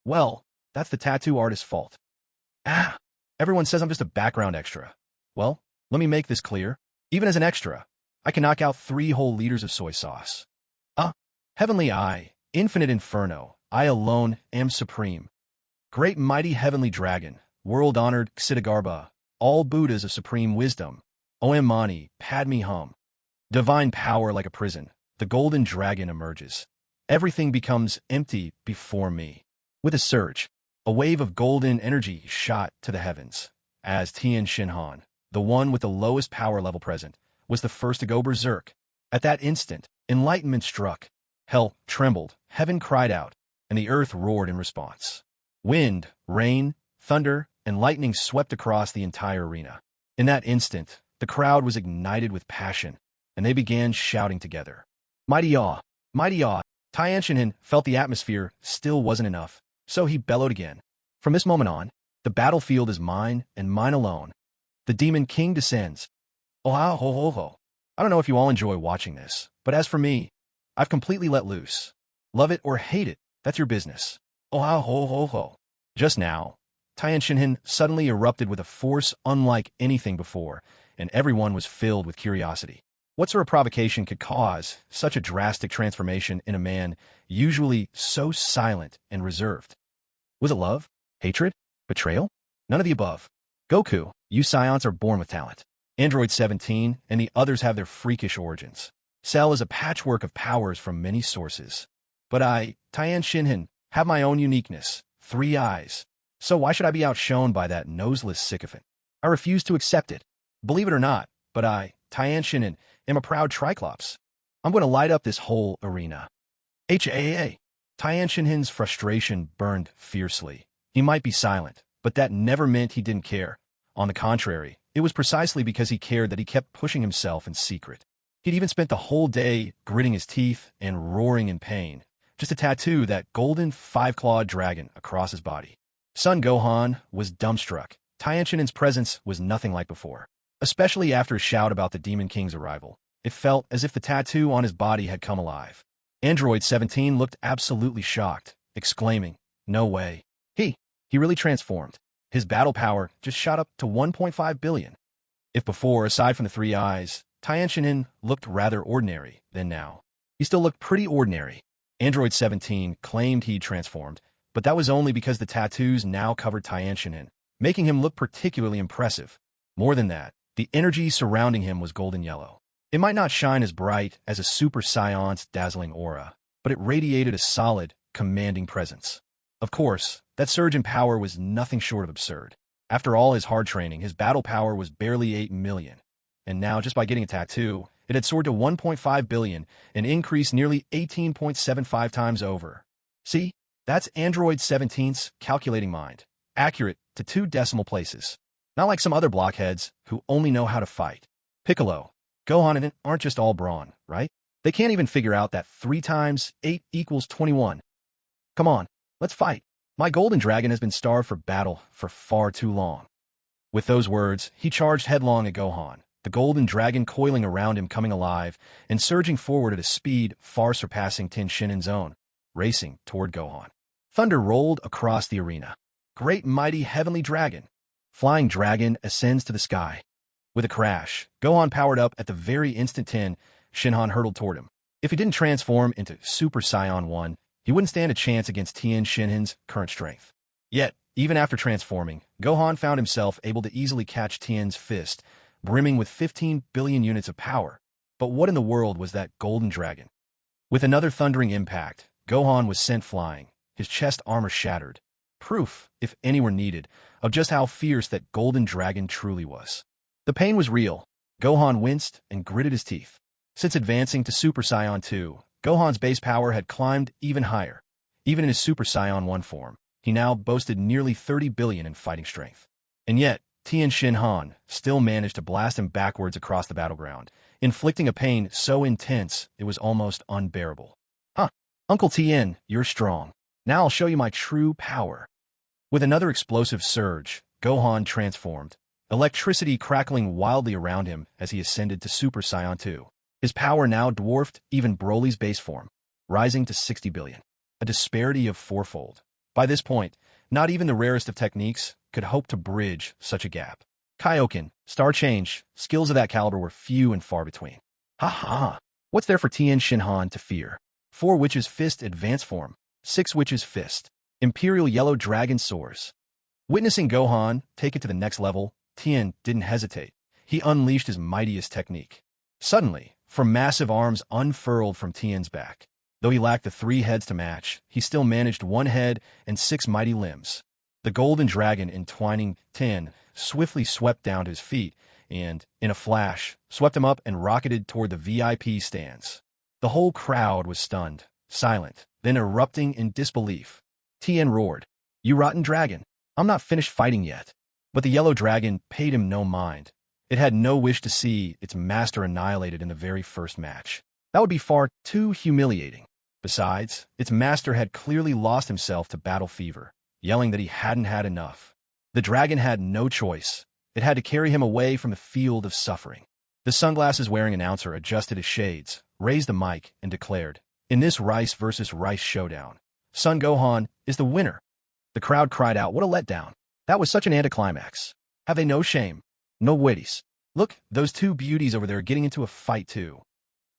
well, that's the tattoo artist's fault." Ah, everyone says I'm just a background extra. Well, let me make this clear. Even as an extra, I can knock out 3 whole liters of soy sauce. Heavenly Eye, Infinite Inferno, I alone am supreme. Great mighty heavenly dragon, world-honored Xidagarba, all Buddhas of supreme wisdom, Om Mani, Padme Hum. Divine power like a prison, the golden dragon emerges. Everything becomes empty before me. With a surge, a wave of golden energy shot to the heavens, as Tien Shinhan, the one with the lowest power level present, was the first to go berserk. At that instant, enlightenment struck. Hell trembled, heaven cried out, and the earth roared in response. Wind, rain, thunder, and lightning swept across the entire arena. In that instant, the crowd was ignited with passion, and they began shouting together. Mighty awe, mighty awe. Tien Shinhan felt the atmosphere still wasn't enough, so he bellowed again. From this moment on, the battlefield is mine and mine alone. The Demon King descends. Oh, ho, ho, ho. I don't know if you all enjoy watching this, but as for me, I've completely let loose. Love it or hate it, that's your business. Oh, ho, ho, ho. Just now, Tien Shinhan suddenly erupted with a force unlike anything before, and everyone was filled with curiosity. What sort of provocation could cause such a drastic transformation in a man usually so silent and reserved? Was it love? Hatred? Betrayal? None of the above. Goku, you Scions are born with talent. Android 17 and the others have their freakish origins. Cell is a patchwork of powers from many sources. But I, Tien Shinhan, have my own uniqueness, 3 eyes. So why should I be outshone by that noseless sycophant? I refuse to accept it. Believe it or not, but I, Tien Shinhan, am a proud Triclops. I'm going to light up this whole arena. Tien Shinhan's frustration burned fiercely. He might be silent, but that never meant he didn't care. On the contrary, it was precisely because he cared that he kept pushing himself in secret. He'd even spent the whole day gritting his teeth and roaring in pain, just to tattoo that golden 5-clawed dragon across his body. Son Gohan was dumbstruck. Tien Shinhan's presence was nothing like before, especially after his shout about the Demon King's arrival. It felt as if the tattoo on his body had come alive. Android 17 looked absolutely shocked, exclaiming, "No way. He really transformed. His battle power just shot up to 1.5 billion. If before, aside from the 3 eyes, Tien Shinhan looked rather ordinary, then now, he still looked pretty ordinary. Android 17 claimed he'd transformed, but that was only because the tattoos now covered Tien Shinhan, making him look particularly impressive. More than that, the energy surrounding him was golden yellow. It might not shine as bright as a Super Saiyan's dazzling aura, but it radiated a solid, commanding presence. Of course, that surge in power was nothing short of absurd. After all his hard training, his battle power was barely 8 million. And now, just by getting a tattoo, it had soared to 1.5 billion, an increase nearly 18.75 times over. See, that's Android 17's calculating mind, accurate to 2 decimal places. Not like some other blockheads who only know how to fight. Piccolo, Gohan and it aren't just all brawn, right? They can't even figure out that 3 times 8 equals 21. Come on, let's fight. My golden dragon has been starved for battle for far too long. With those words, he charged headlong at Gohan, the golden dragon coiling around him coming alive and surging forward at a speed far surpassing Tien Shinhan's own, racing toward Gohan. Thunder rolled across the arena. Great mighty heavenly dragon. Flying dragon ascends to the sky. With a crash, Gohan powered up at the very instant Tien Shinhan hurtled toward him. If he didn't transform into Super Saiyan 1, he wouldn't stand a chance against Tien Shinhan's current strength. Yet, even after transforming, Gohan found himself able to easily catch Tien's fist, brimming with 15 billion units of power. But what in the world was that golden dragon? With another thundering impact, Gohan was sent flying, his chest armor shattered. Proof, if any were needed, of just how fierce that golden dragon truly was. The pain was real. Gohan winced and gritted his teeth. Since advancing to Super Saiyan 2, Gohan's base power had climbed even higher. Even in his Super Saiyan 1 form, he now boasted nearly 30 billion in fighting strength. And yet, Tien Shinhan still managed to blast him backwards across the battleground, inflicting a pain so intense it was almost unbearable. Huh, Uncle Tien, you're strong. Now I'll show you my true power. With another explosive surge, Gohan transformed, electricity crackling wildly around him as he ascended to Super Saiyan 2. His power now dwarfed even Broly's base form, rising to 60 billion, a disparity of fourfold. By this point, not even the rarest of techniques could hope to bridge such a gap. Kaioken, Star Change, skills of that caliber were few and far between. Ha ha! What's there for Tien Shinhan to fear? 4 Witches' Fist Advanced Form, 6 Witches' Fist, Imperial Yellow Dragon Soars. Witnessing Gohan take it to the next level, Tien didn't hesitate. He unleashed his mightiest technique. Suddenly, from massive arms unfurled from Tien's back. Though he lacked the 3 heads to match, he still managed 1 head and 6 mighty limbs. The golden dragon entwining Tien swiftly swept down to his feet and, in a flash, swept him up and rocketed toward the VIP stands. The whole crowd was stunned, silent, then erupting in disbelief. Tien roared, "You rotten dragon! I'm not finished fighting yet." But the yellow dragon paid him no mind. It had no wish to see its master annihilated in the very first match. That would be far too humiliating. Besides, its master had clearly lost himself to battle fever, yelling that he hadn't had enough. The dragon had no choice. It had to carry him away from the field of suffering. The sunglasses-wearing announcer adjusted his shades, raised the mic, and declared, "In this Rice versus Rice showdown, Son Gohan is the winner." The crowd cried out, "What a letdown. That was such an anticlimax. Have they no shame? No witties. Look, those 2 beauties over there are getting into a fight too."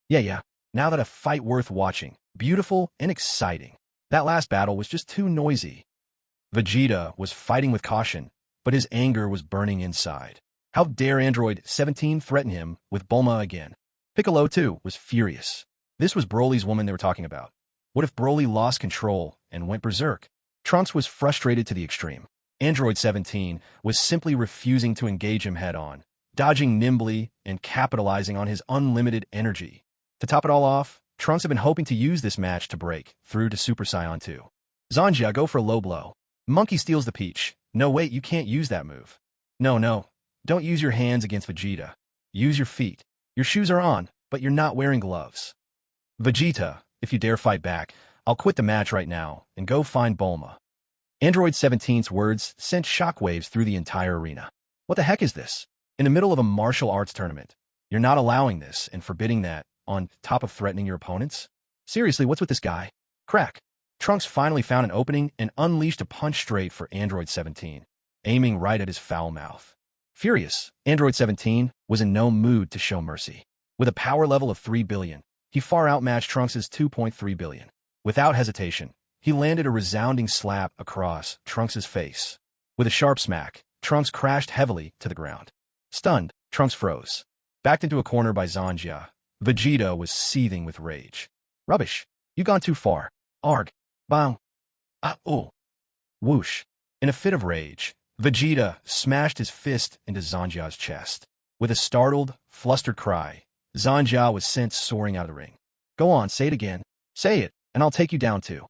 Yeah. Now that a fight worth watching, beautiful and exciting. That last battle was just too noisy. Vegeta was fighting with caution, but his anger was burning inside. How dare Android 17 threaten him with Bulma again? Piccolo, too, was furious. This was Broly's woman they were talking about. What if Broly lost control and went berserk? Trunks was frustrated to the extreme. Android 17 was simply refusing to engage him head-on, dodging nimbly and capitalizing on his unlimited energy. To top it all off, Trunks had been hoping to use this match to break through to Super Saiyan 2. Zanjia, go for a low blow. Monkey steals the peach. No, wait, you can't use that move. No. Don't use your hands against Vegeta. Use your feet. Your shoes are on, but you're not wearing gloves. Vegeta, if you dare fight back, I'll quit the match right now and go find Bulma. Android 17's words sent shockwaves through the entire arena. What the heck is this? In the middle of a martial arts tournament, you're not allowing this and forbidding that, on top of threatening your opponents? Seriously, what's with this guy? Crack. Trunks finally found an opening and unleashed a punch straight for Android 17, aiming right at his foul mouth. Furious, Android 17 was in no mood to show mercy. With a power level of 3 billion, he far outmatched Trunks' 2.3 billion. Without hesitation, he landed a resounding slap across Trunks' face. With a sharp smack, Trunks crashed heavily to the ground. Stunned, Trunks froze. Backed into a corner by Zanjia, Vegeta was seething with rage. Rubbish. You've gone too far. Arg. Bang. Ah-oh. Whoosh. In a fit of rage, Vegeta smashed his fist into Zanjia's chest. With a startled, flustered cry, Zanjia was sent soaring out of the ring. Go on, say it again. Say it, and I'll take you down too.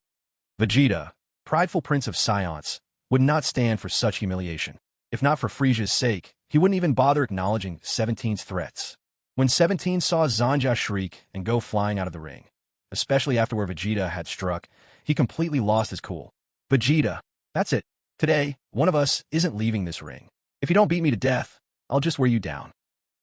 Vegeta, prideful prince of Science, would not stand for such humiliation. If not for Frieza's sake, he wouldn't even bother acknowledging 17's threats. When 17 saw Zanjia shriek and go flying out of the ring, especially after where Vegeta had struck, he completely lost his cool. Vegeta, that's it. Today, one of us isn't leaving this ring. If you don't beat me to death, I'll just wear you down.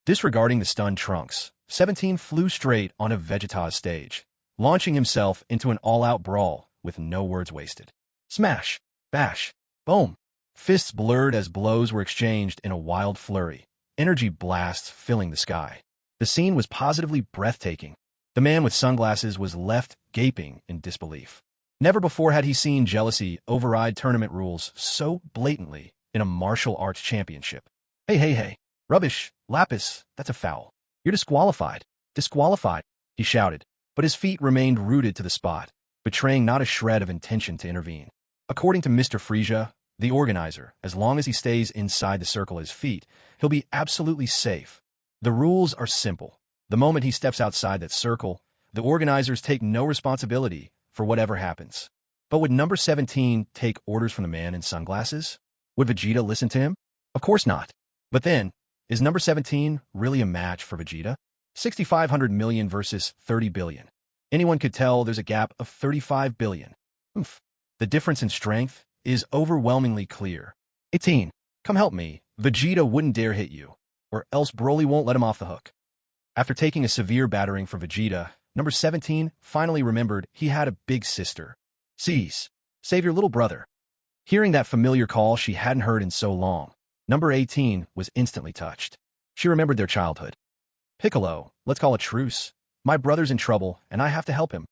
Disregarding the stunned Trunks, 17 flew straight onto Vegeta's stage, launching himself into an all-out brawl with no words wasted. Smash! Bash! Boom! Fists blurred as blows were exchanged in a wild flurry, energy blasts filling the sky. The scene was positively breathtaking. The man with sunglasses was left gaping in disbelief. Never before had he seen jealousy override tournament rules so blatantly in a martial arts championship. Hey. Rubbish, Lapis, that's a foul. You're disqualified. Disqualified, he shouted, but his feet remained rooted to the spot, betraying not a shred of intention to intervene. According to Mr. Frieza, the organizer, as long as he stays inside the circle at his feet, he'll be absolutely safe. The rules are simple. The moment he steps outside that circle, the organizers take no responsibility for whatever happens. But would number 17 take orders from the man in sunglasses? Would Vegeta listen to him? Of course not. But then, is number 17 really a match for Vegeta? 6,500 million versus 30 billion. Anyone could tell there's a gap of 35 billion. Oof. The difference in strength is overwhelmingly clear. 18. Come help me. Vegeta wouldn't dare hit you, or else Broly won't let him off the hook. After taking a severe battering from Vegeta, number 17 finally remembered he had a big sister. Cease. Save your little brother. Hearing that familiar call she hadn't heard in so long, number 18 was instantly touched. She remembered their childhood. Piccolo, let's call a truce. My brother's in trouble, and I have to help him.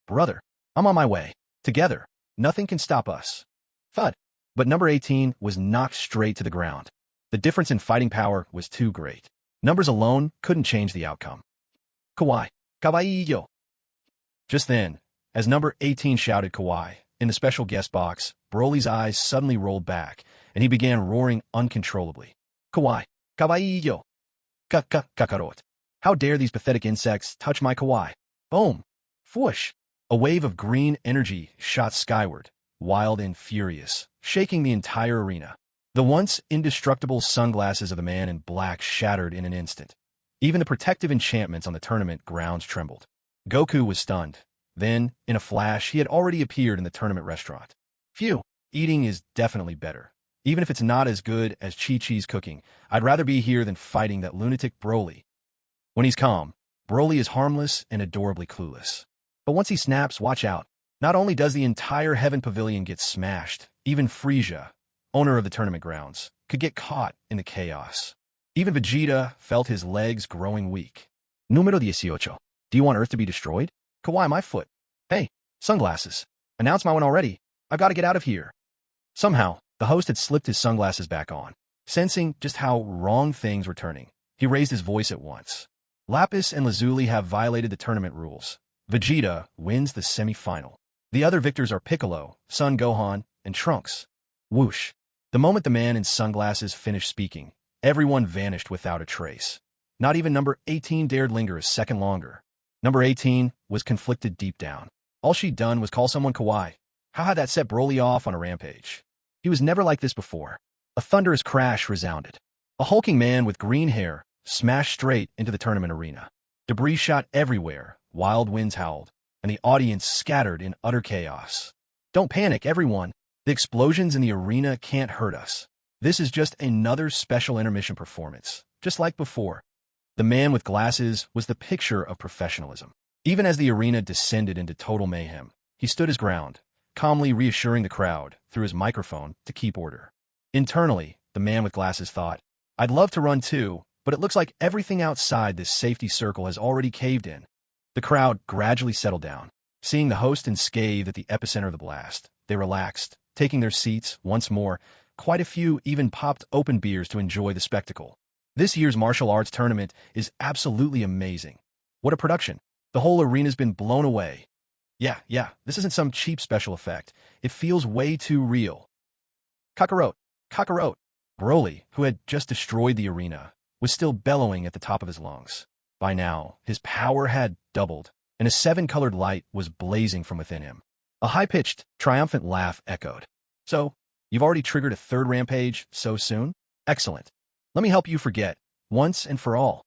Brother, I'm on my way. Together, nothing can stop us. Thud. But number 18 was knocked straight to the ground. The difference in fighting power was too great. Numbers alone couldn't change the outcome. Kawaii. Kawaii yo. Just then, as number 18 shouted kawaii, in the special guest box, Broly's eyes suddenly rolled back, and he began roaring uncontrollably. Kawaii. Kawaii yo. Kakarot. How dare these pathetic insects touch my kawaii? Boom. Whoosh. A wave of green energy shot skyward, wild and furious, shaking the entire arena. The once indestructible sunglasses of the man in black shattered in an instant. Even the protective enchantments on the tournament grounds trembled. Goku was stunned. Then, in a flash, he had already appeared in the tournament restaurant. Phew, eating is definitely better. Even if it's not as good as Chi-Chi's cooking, I'd rather be here than fighting that lunatic Broly. When he's calm, Broly is harmless and adorably clueless. But once he snaps, watch out. Not only does the entire Heaven Pavilion get smashed, even Frieza, owner of the tournament grounds, could get caught in the chaos. Even Vegeta felt his legs growing weak. Número 18. Do you want Earth to be destroyed? Kawaii, my foot. Hey, sunglasses. Announce my one already. I've got to get out of here. Somehow, the host had slipped his sunglasses back on. Sensing just how wrong things were turning, he raised his voice at once. Lapis and Lazuli have violated the tournament rules. Vegeta wins the semi-final. The other victors are Piccolo, Son Gohan, and Trunks. Whoosh. The moment the man in sunglasses finished speaking, everyone vanished without a trace. Not even number 18 dared linger a second longer. Number 18 was conflicted deep down. All she'd done was call someone kawaii. How had that set Broly off on a rampage? He was never like this before. A thunderous crash resounded. A hulking man with green hair smashed straight into the tournament arena. Debris shot everywhere, wild winds howled, and the audience scattered in utter chaos. Don't panic, everyone. The explosions in the arena can't hurt us. This is just another special intermission performance, just like before. The man with glasses was the picture of professionalism. Even as the arena descended into total mayhem, he stood his ground, calmly reassuring the crowd through his microphone to keep order. Internally, the man with glasses thought, I'd love to run too, but it looks like everything outside this safety circle has already caved in. The crowd gradually settled down. Seeing the host unscathed at the epicenter of the blast, they relaxed, taking their seats once more. Quite a few even popped open beers to enjoy the spectacle. This year's martial arts tournament is absolutely amazing. What a production. The whole arena's been blown away. Yeah, this isn't some cheap special effect. It feels way too real. Kakarot. Broly, who had just destroyed the arena, was still bellowing at the top of his lungs. By now, his power had doubled, and a 7-colored light was blazing from within him. A high-pitched, triumphant laugh echoed. So, you've already triggered a third rampage so soon? Excellent. Let me help you forget, once and for all.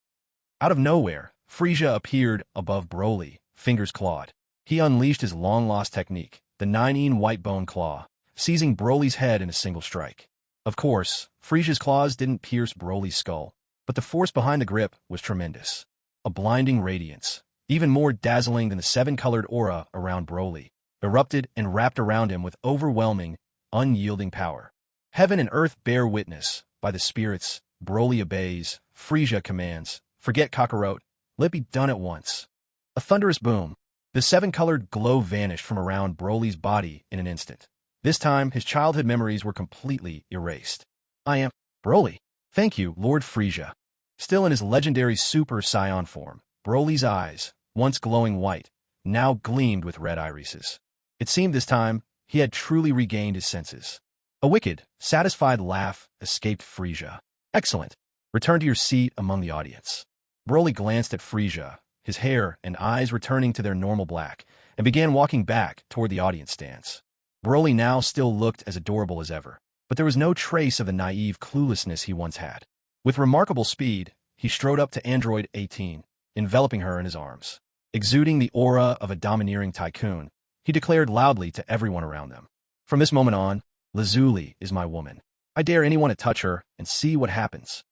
Out of nowhere, Frieza appeared above Broly, fingers clawed. He unleashed his long-lost technique, the 9-in white bone claw, seizing Broly's head in a single strike. Of course, Frieza's claws didn't pierce Broly's skull, but the force behind the grip was tremendous. A blinding radiance, even more dazzling than the 7-colored aura around Broly, erupted and wrapped around him with overwhelming, unyielding power. Heaven and earth bear witness. By the spirits, Broly obeys, Frieza commands, Forget Kakarot. Let it be done at once. A thunderous boom. The seven-colored glow vanished from around Broly's body in an instant. This time, his childhood memories were completely erased. I am Broly. Thank you, Lord Frieza. Still in his legendary Super Saiyan form, Broly's eyes, once glowing white, now gleamed with red irises. It seemed this time he had truly regained his senses. A wicked, satisfied laugh escaped Frieza. Excellent. Return to your seat among the audience. Broly glanced at Frieza, his hair and eyes returning to their normal black, and began walking back toward the audience stands. Broly now still looked as adorable as ever, but there was no trace of the naive cluelessness he once had. With remarkable speed, he strode up to Android 18, enveloping her in his arms. Exuding the aura of a domineering tycoon, he declared loudly to everyone around them. From this moment on, Lazuli is my woman. I dare anyone to touch her and see what happens.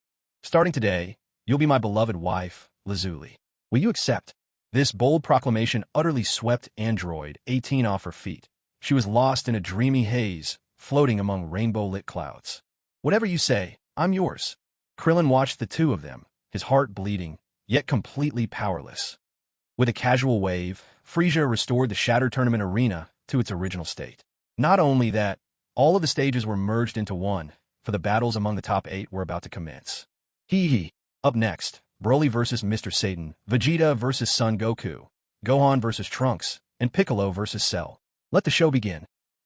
Starting today, you'll be my beloved wife, Lazuli. Will you accept? This bold proclamation utterly swept Android 18 off her feet. She was lost in a dreamy haze, floating among rainbow-lit clouds. Whatever you say, I'm yours. Krillin watched the two of them, his heart bleeding, yet completely powerless. With a casual wave, Frieza restored the Shatter Tournament arena to its original state. Not only that, all of the stages were merged into one, for the battles among the top 8 were about to commence. Up next, Broly vs. Mr. Satan, Vegeta vs. Son Goku, Gohan vs. Trunks, and Piccolo vs. Cell. Let the show begin.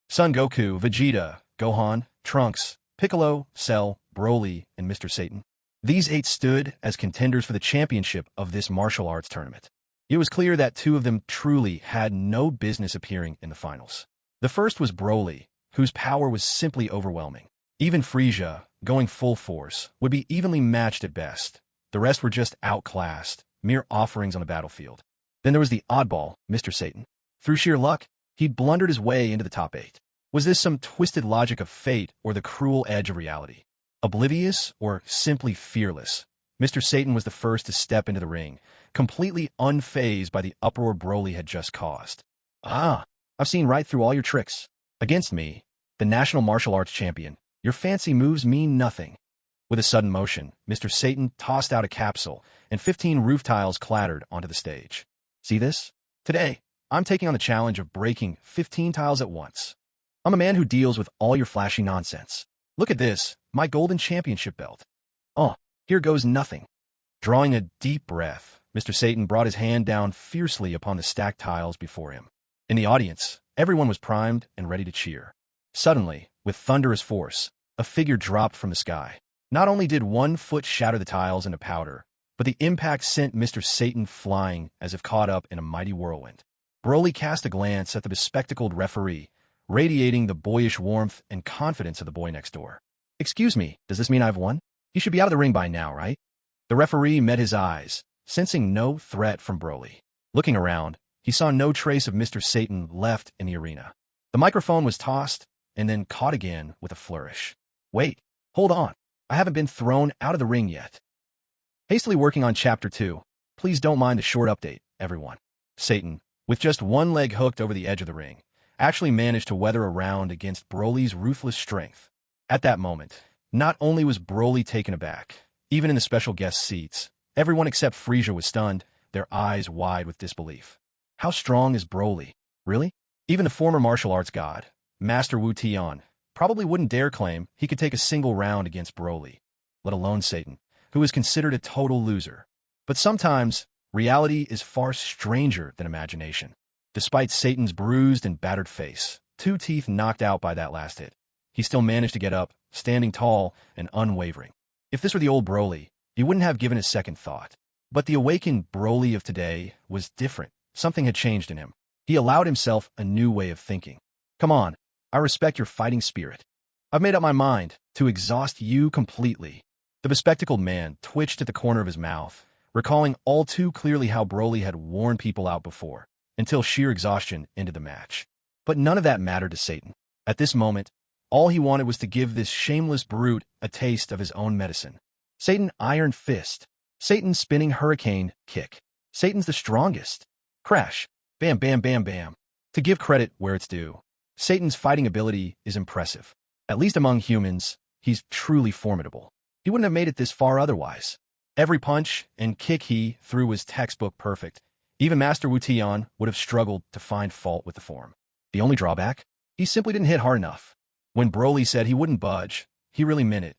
Son Goku, Vegeta, Gohan, Trunks, Piccolo, Cell, Broly, and Mr. Satan. These 8 stood as contenders for the championship of this martial arts tournament. It was clear that 2 of them truly had no business appearing in the finals. The first was Broly, whose power was simply overwhelming. Even Frieza, going full force, would be evenly matched at best. The rest were just outclassed, mere offerings on the battlefield. Then there was the oddball, Mr. Satan. Through sheer luck, he'd blundered his way into the top 8. Was this some twisted logic of fate or the cruel edge of reality? Oblivious or simply fearless, Mr. Satan was the first to step into the ring, completely unfazed by the uproar Broly had just caused. I've seen right through all your tricks. Against me, the national martial arts champion, your fancy moves mean nothing. With a sudden motion, Mr. Satan tossed out a capsule, and 15 roof tiles clattered onto the stage. See this? Today, I'm taking on the challenge of breaking 15 tiles at once. I'm a man who deals with all your flashy nonsense. Look at this, my golden championship belt. Here goes nothing. Drawing a deep breath, Mr. Satan brought his hand down fiercely upon the stacked tiles before him. In the audience, everyone was primed and ready to cheer. Suddenly, with thunderous force, a figure dropped from the sky. Not only did one foot shatter the tiles into powder, but the impact sent Mr. Satan flying as if caught up in a mighty whirlwind. Broly cast a glance at the bespectacled referee, radiating the boyish warmth and confidence of the boy next door. Excuse me, does this mean I've won? You should be out of the ring by now, right? The referee met his eyes, sensing no threat from Broly. Looking around, he saw no trace of Mr. Satan left in the arena. The microphone was tossed and then caught again with a flourish. Wait, hold on. I haven't been thrown out of the ring yet. Hastily working on Chapter 2. Please don't mind the short update, everyone. Satan, with just one leg hooked over the edge of the ring, actually managed to weather a round against Broly's ruthless strength. At that moment, not only was Broly taken aback, even in the special guest seats, everyone except Frieza was stunned, their eyes wide with disbelief. How strong is Broly? Really? Even the former martial arts god, Master Wu Tian, probably wouldn't dare claim he could take a single round against Broly, let alone Satan, who is considered a total loser. But sometimes, reality is far stranger than imagination. Despite Satan's bruised and battered face, 2 teeth knocked out by that last hit, he still managed to get up, standing tall and unwavering. If this were the old Broly, he wouldn't have given a second thought. But the awakened Broly of today was different. Something had changed in him. He allowed himself a new way of thinking. Come on, I respect your fighting spirit. I've made up my mind to exhaust you completely. The bespectacled man twitched at the corner of his mouth, recalling all too clearly how Broly had worn people out before, until sheer exhaustion ended the match. But none of that mattered to Satan. At this moment, all he wanted was to give this shameless brute a taste of his own medicine. Satan Iron Fist. Satan Spinning Hurricane Kick. Satan's the strongest. Crash. Bam, bam, bam, bam. To give credit where it's due, Satan's fighting ability is impressive. At least among humans, he's truly formidable. He wouldn't have made it this far otherwise. Every punch and kick he threw was textbook perfect. Even Master Wu Tian would have struggled to find fault with the form. The only drawback? He simply didn't hit hard enough. When Broly said he wouldn't budge, he really meant it,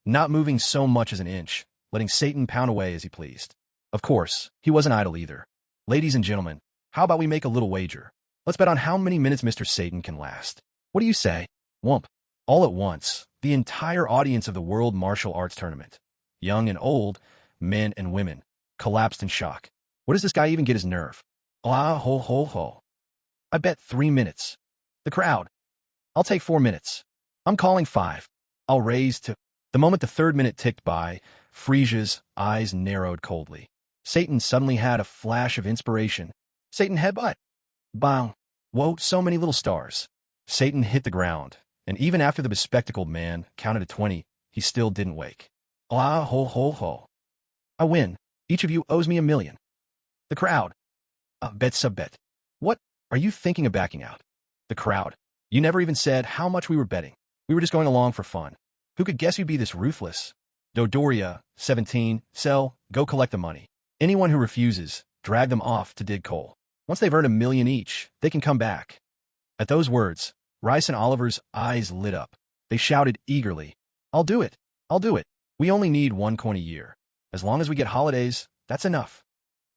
not moving so much as an inch, letting Satan pound away as he pleased. Of course, he wasn't idle either. Ladies and gentlemen, how about we make a little wager? Let's bet on how many minutes Mr. Satan can last. What do you say? Whomp. All at once, the entire audience of the World Martial Arts Tournament, young and old, men and women, collapsed in shock. Where does this guy even get his nerve? Ah, ho, ho, ho. I bet 3 minutes. The crowd. I'll take 4 minutes. I'm calling 5. I'll raise to... The moment the 3rd minute ticked by, Frieza's eyes narrowed coldly. Satan suddenly had a flash of inspiration. Satan headbutt. Bang. Whoa, so many little stars. Satan hit the ground, and even after the bespectacled man counted to 20, he still didn't wake. Ah, ho, ho, ho. I win. Each of you owes me $1 million. The crowd. Bet sub bet. What? Are you thinking of backing out? The crowd. You never even said how much we were betting. We were just going along for fun. Who could guess you'd be this ruthless? Dodoria, 17, sell, go collect the money. Anyone who refuses, drag them off to dig coal. Once they've earned $1 million each, they can come back. At those words, Rice and Oliver's eyes lit up. They shouted eagerly, I'll do it. I'll do it. We only need 1 coin a year. As long as we get holidays, that's enough.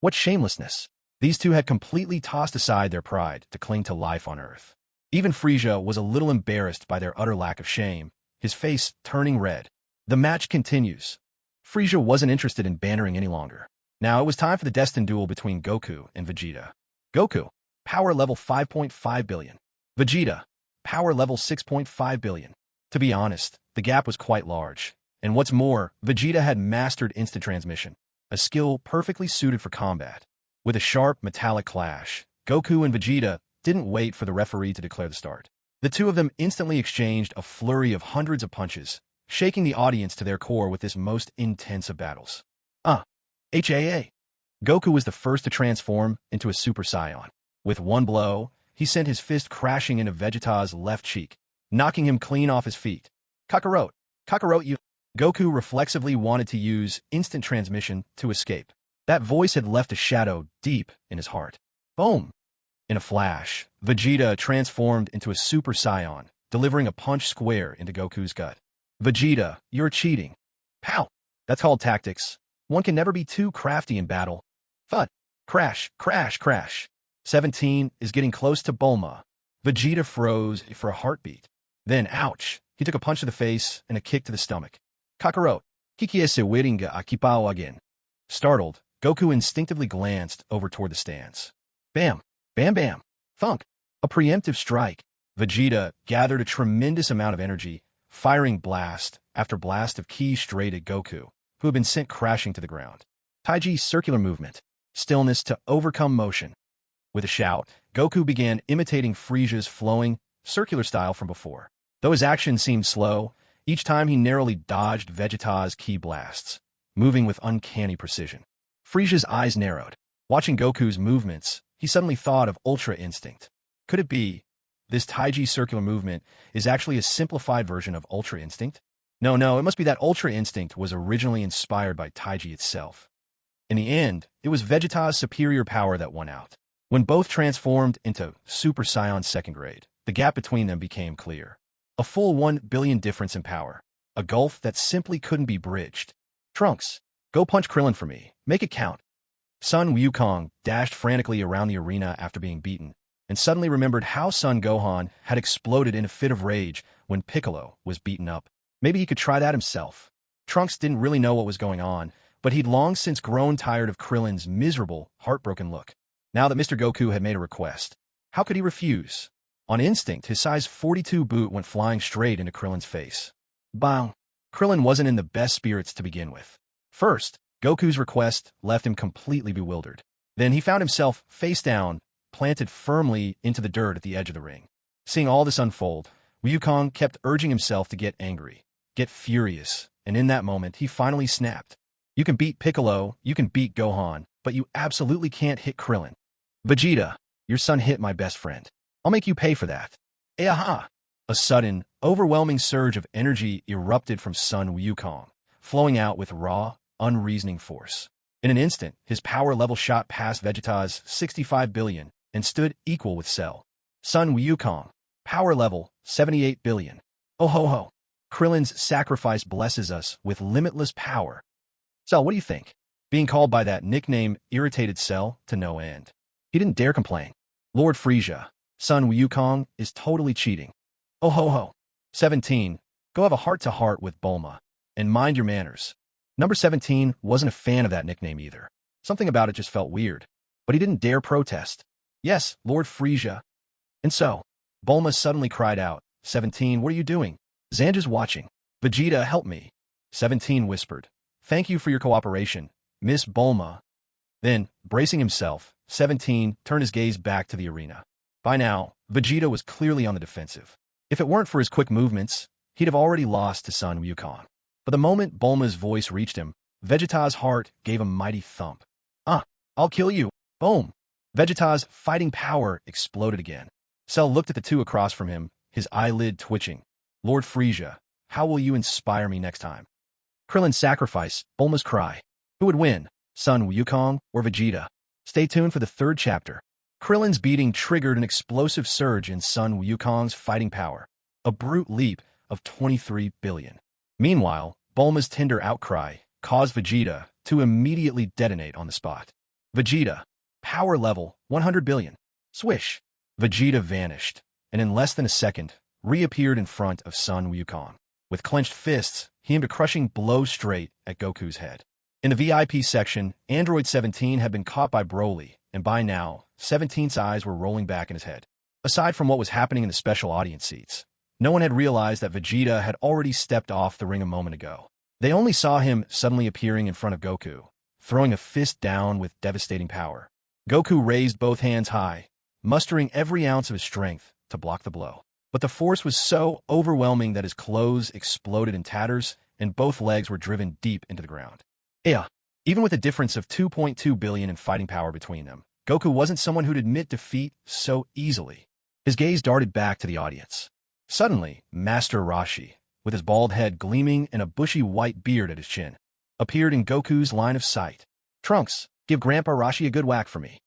What shamelessness. These two had completely tossed aside their pride to cling to life on Earth. Even Frieza was a little embarrassed by their utter lack of shame, his face turning red. The match continues. Frieza wasn't interested in bantering any longer. Now it was time for the destined duel between Goku and Vegeta. Goku, power level 5.5 billion. Vegeta, power level 6.5 billion. To be honest, the gap was quite large. And what's more, Vegeta had mastered instant transmission, a skill perfectly suited for combat. With a sharp, metallic clash, Goku and Vegeta didn't wait for the referee to declare the start. The two of them instantly exchanged a flurry of hundreds of punches, shaking the audience to their core with this most intense of battles. HAA. Goku was the first to transform into a Super Saiyan. With one blow, he sent his fist crashing into Vegeta's left cheek, knocking him clean off his feet. Kakarot, you... Goku reflexively wanted to use instant transmission to escape. That voice had left a shadow deep in his heart. Boom! In a flash, Vegeta transformed into a Super Saiyan, delivering a punch square into Goku's gut. Vegeta, you're cheating. Pow! That's called tactics. One can never be too crafty in battle. Thud! Crash, crash, crash. 17 is getting close to Bulma. Vegeta froze for a heartbeat. Then, ouch! He took a punch to the face and a kick to the stomach. Kakarot, Kikiese Wiringa Akipao again. Startled, Goku instinctively glanced over toward the stands. Bam! Bam bam! Thunk! A preemptive strike. Vegeta gathered a tremendous amount of energy, firing blast after blast of ki straight at Goku, who had been sent crashing to the ground. Taiji's circular movement. Stillness to overcome motion. With a shout, Goku began imitating Frieza's flowing, circular style from before. Though his actions seemed slow, each time he narrowly dodged Vegeta's ki blasts, moving with uncanny precision. Frieza's eyes narrowed. Watching Goku's movements, he suddenly thought of Ultra Instinct. Could it be this Taiji circular movement is actually a simplified version of Ultra Instinct? No, it must be that Ultra Instinct was originally inspired by Taiji itself. In the end, it was Vegeta's superior power that won out. When both transformed into Super Saiyan second grade, the gap between them became clear. A full 1 billion difference in power. A gulf that simply couldn't be bridged. Trunks, go punch Krillin for me. Make it count. Son Wukong dashed frantically around the arena after being beaten, and suddenly remembered how Son Gohan had exploded in a fit of rage when Piccolo was beaten up. Maybe he could try that himself. Trunks didn't really know what was going on, but he'd long since grown tired of Krillin's miserable, heartbroken look. Now that Mr. Goku had made a request, how could he refuse? On instinct, his size 42 boot went flying straight into Krillin's face. Bang! Krillin wasn't in the best spirits to begin with. First, Goku's request left him completely bewildered. Then he found himself, face down, planted firmly into the dirt at the edge of the ring. Seeing all this unfold, Wukong kept urging himself to get angry, get furious, and in that moment, he finally snapped. You can beat Piccolo, you can beat Gohan, but you absolutely can't hit Krillin. Vegeta, your son hit my best friend. I'll make you pay for that. Aha! A sudden, overwhelming surge of energy erupted from Son Wukong, flowing out with raw, unreasoning force. In an instant, his power level shot past Vegeta's 65 billion and stood equal with Cell. Sun Wukong, power level 78 billion. Oh ho ho. Krillin's sacrifice blesses us with limitless power. Cell, what do you think? Being called by that nickname irritated Cell to no end. He didn't dare complain. Lord Frieza, Sun Wukong is totally cheating. Oh ho ho. 17. Go have a heart-to-heart with Bulma. And mind your manners. Number 17 wasn't a fan of that nickname either. Something about it just felt weird. But he didn't dare protest. Yes, Lord Frieza. And so, Bulma suddenly cried out, 17, what are you doing? Zanja's watching. Vegeta, help me. 17 whispered. Thank you for your cooperation, Miss Bulma. Then, bracing himself, 17 turned his gaze back to the arena. By now, Vegeta was clearly on the defensive. If it weren't for his quick movements, he'd have already lost to Sun Wukong. But the moment Bulma's voice reached him, Vegeta's heart gave a mighty thump. I'll kill you. Boom. Vegeta's fighting power exploded again. Cell looked at the two across from him, his eyelid twitching. Lord Frieza, how will you inspire me next time? Krillin's sacrifice, Bulma's cry. Who would win, Sun Wukong or Vegeta? Stay tuned for the third chapter. Krillin's beating triggered an explosive surge in Sun Wukong's fighting power, a brute leap of 23 billion. Meanwhile, Bulma's tender outcry caused Vegeta to immediately detonate on the spot. Vegeta, power level 100 billion. Swish. Vegeta vanished, and in less than a second, reappeared in front of Sun Wukong. With clenched fists, he aimed a crushing blow straight at Goku's head. In the VIP section, Android 17 had been caught by Broly, and by now, 17's eyes were rolling back in his head. Aside from what was happening in the special audience seats, no one had realized that Vegeta had already stepped off the ring a moment ago. They only saw him suddenly appearing in front of Goku, throwing a fist down with devastating power. Goku raised both hands high, mustering every ounce of his strength to block the blow. But the force was so overwhelming that his clothes exploded in tatters and both legs were driven deep into the ground. Even with a difference of 2.2 billion in fighting power between them, Goku wasn't someone who'd admit defeat so easily. His gaze darted back to the audience. Suddenly, Master Roshi, with his bald head gleaming and a bushy white beard at his chin, appeared in Goku's line of sight. Trunks, give Grandpa Roshi a good whack for me.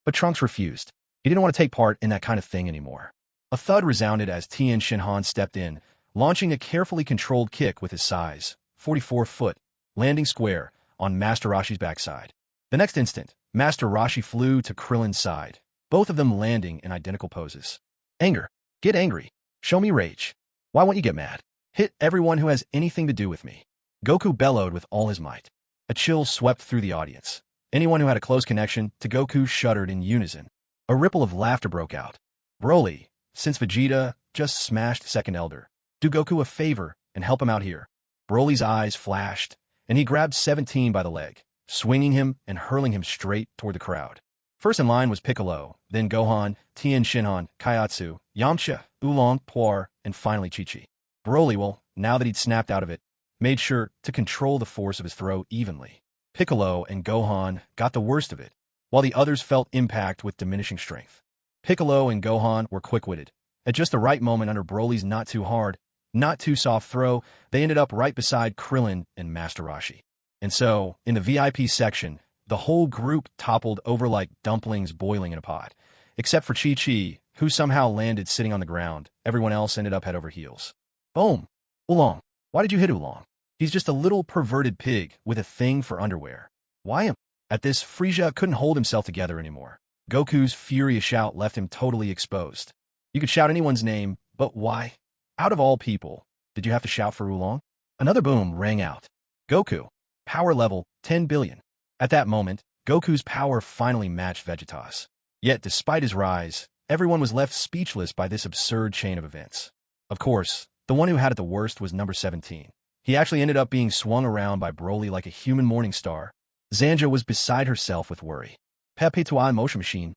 But Trunks refused. He didn't want to take part in that kind of thing anymore. A thud resounded as Tien Shinhan stepped in, launching a carefully controlled kick with his size, 44-foot, landing square on Master Roshi's backside. The next instant, Master Roshi flew to Krillin's side, both of them landing in identical poses. Anger. Get angry. Show me rage. Why won't you get mad? Hit everyone who has anything to do with me. Goku bellowed with all his might. A chill swept through the audience. Anyone who had a close connection to Goku shuddered in unison. A ripple of laughter broke out. Broly, since Vegeta just smashed Second Elder, do Goku a favor and help him out here. Broly's eyes flashed, and he grabbed 17 by the leg, swinging him and hurling him straight toward the crowd. First in line was Piccolo, then Gohan, Tien Shinhan, Kaiatsu, Yamcha, Oolong, Puar, and finally Chi-Chi. Broly, well, now that he'd snapped out of it, made sure to control the force of his throw evenly. Piccolo and Gohan got the worst of it, while the others felt impact with diminishing strength. Piccolo and Gohan were quick-witted. At just the right moment under Broly's not too hard, not too soft throw, they ended up right beside Krillin and Master Roshi. And so, in the VIP section, the whole group toppled over like dumplings boiling in a pot. Except for Chi-Chi, who somehow landed sitting on the ground. Everyone else ended up head over heels. Boom! Oolong. Why did you hit Oolong? He's just a little perverted pig with a thing for underwear. Why him? At this, Frieza couldn't hold himself together anymore. Goku's furious shout left him totally exposed. You could shout anyone's name, but why? Out of all people, did you have to shout for Oolong? Another boom rang out. Goku. Power level, 10 billion. At that moment, Goku's power finally matched Vegeta's. Yet, despite his rise, everyone was left speechless by this absurd chain of events. Of course, the one who had it the worst was number 17. He actually ended up being swung around by Broly like a human morning star. Zanja was beside herself with worry. Pepe Toi Motion Machine.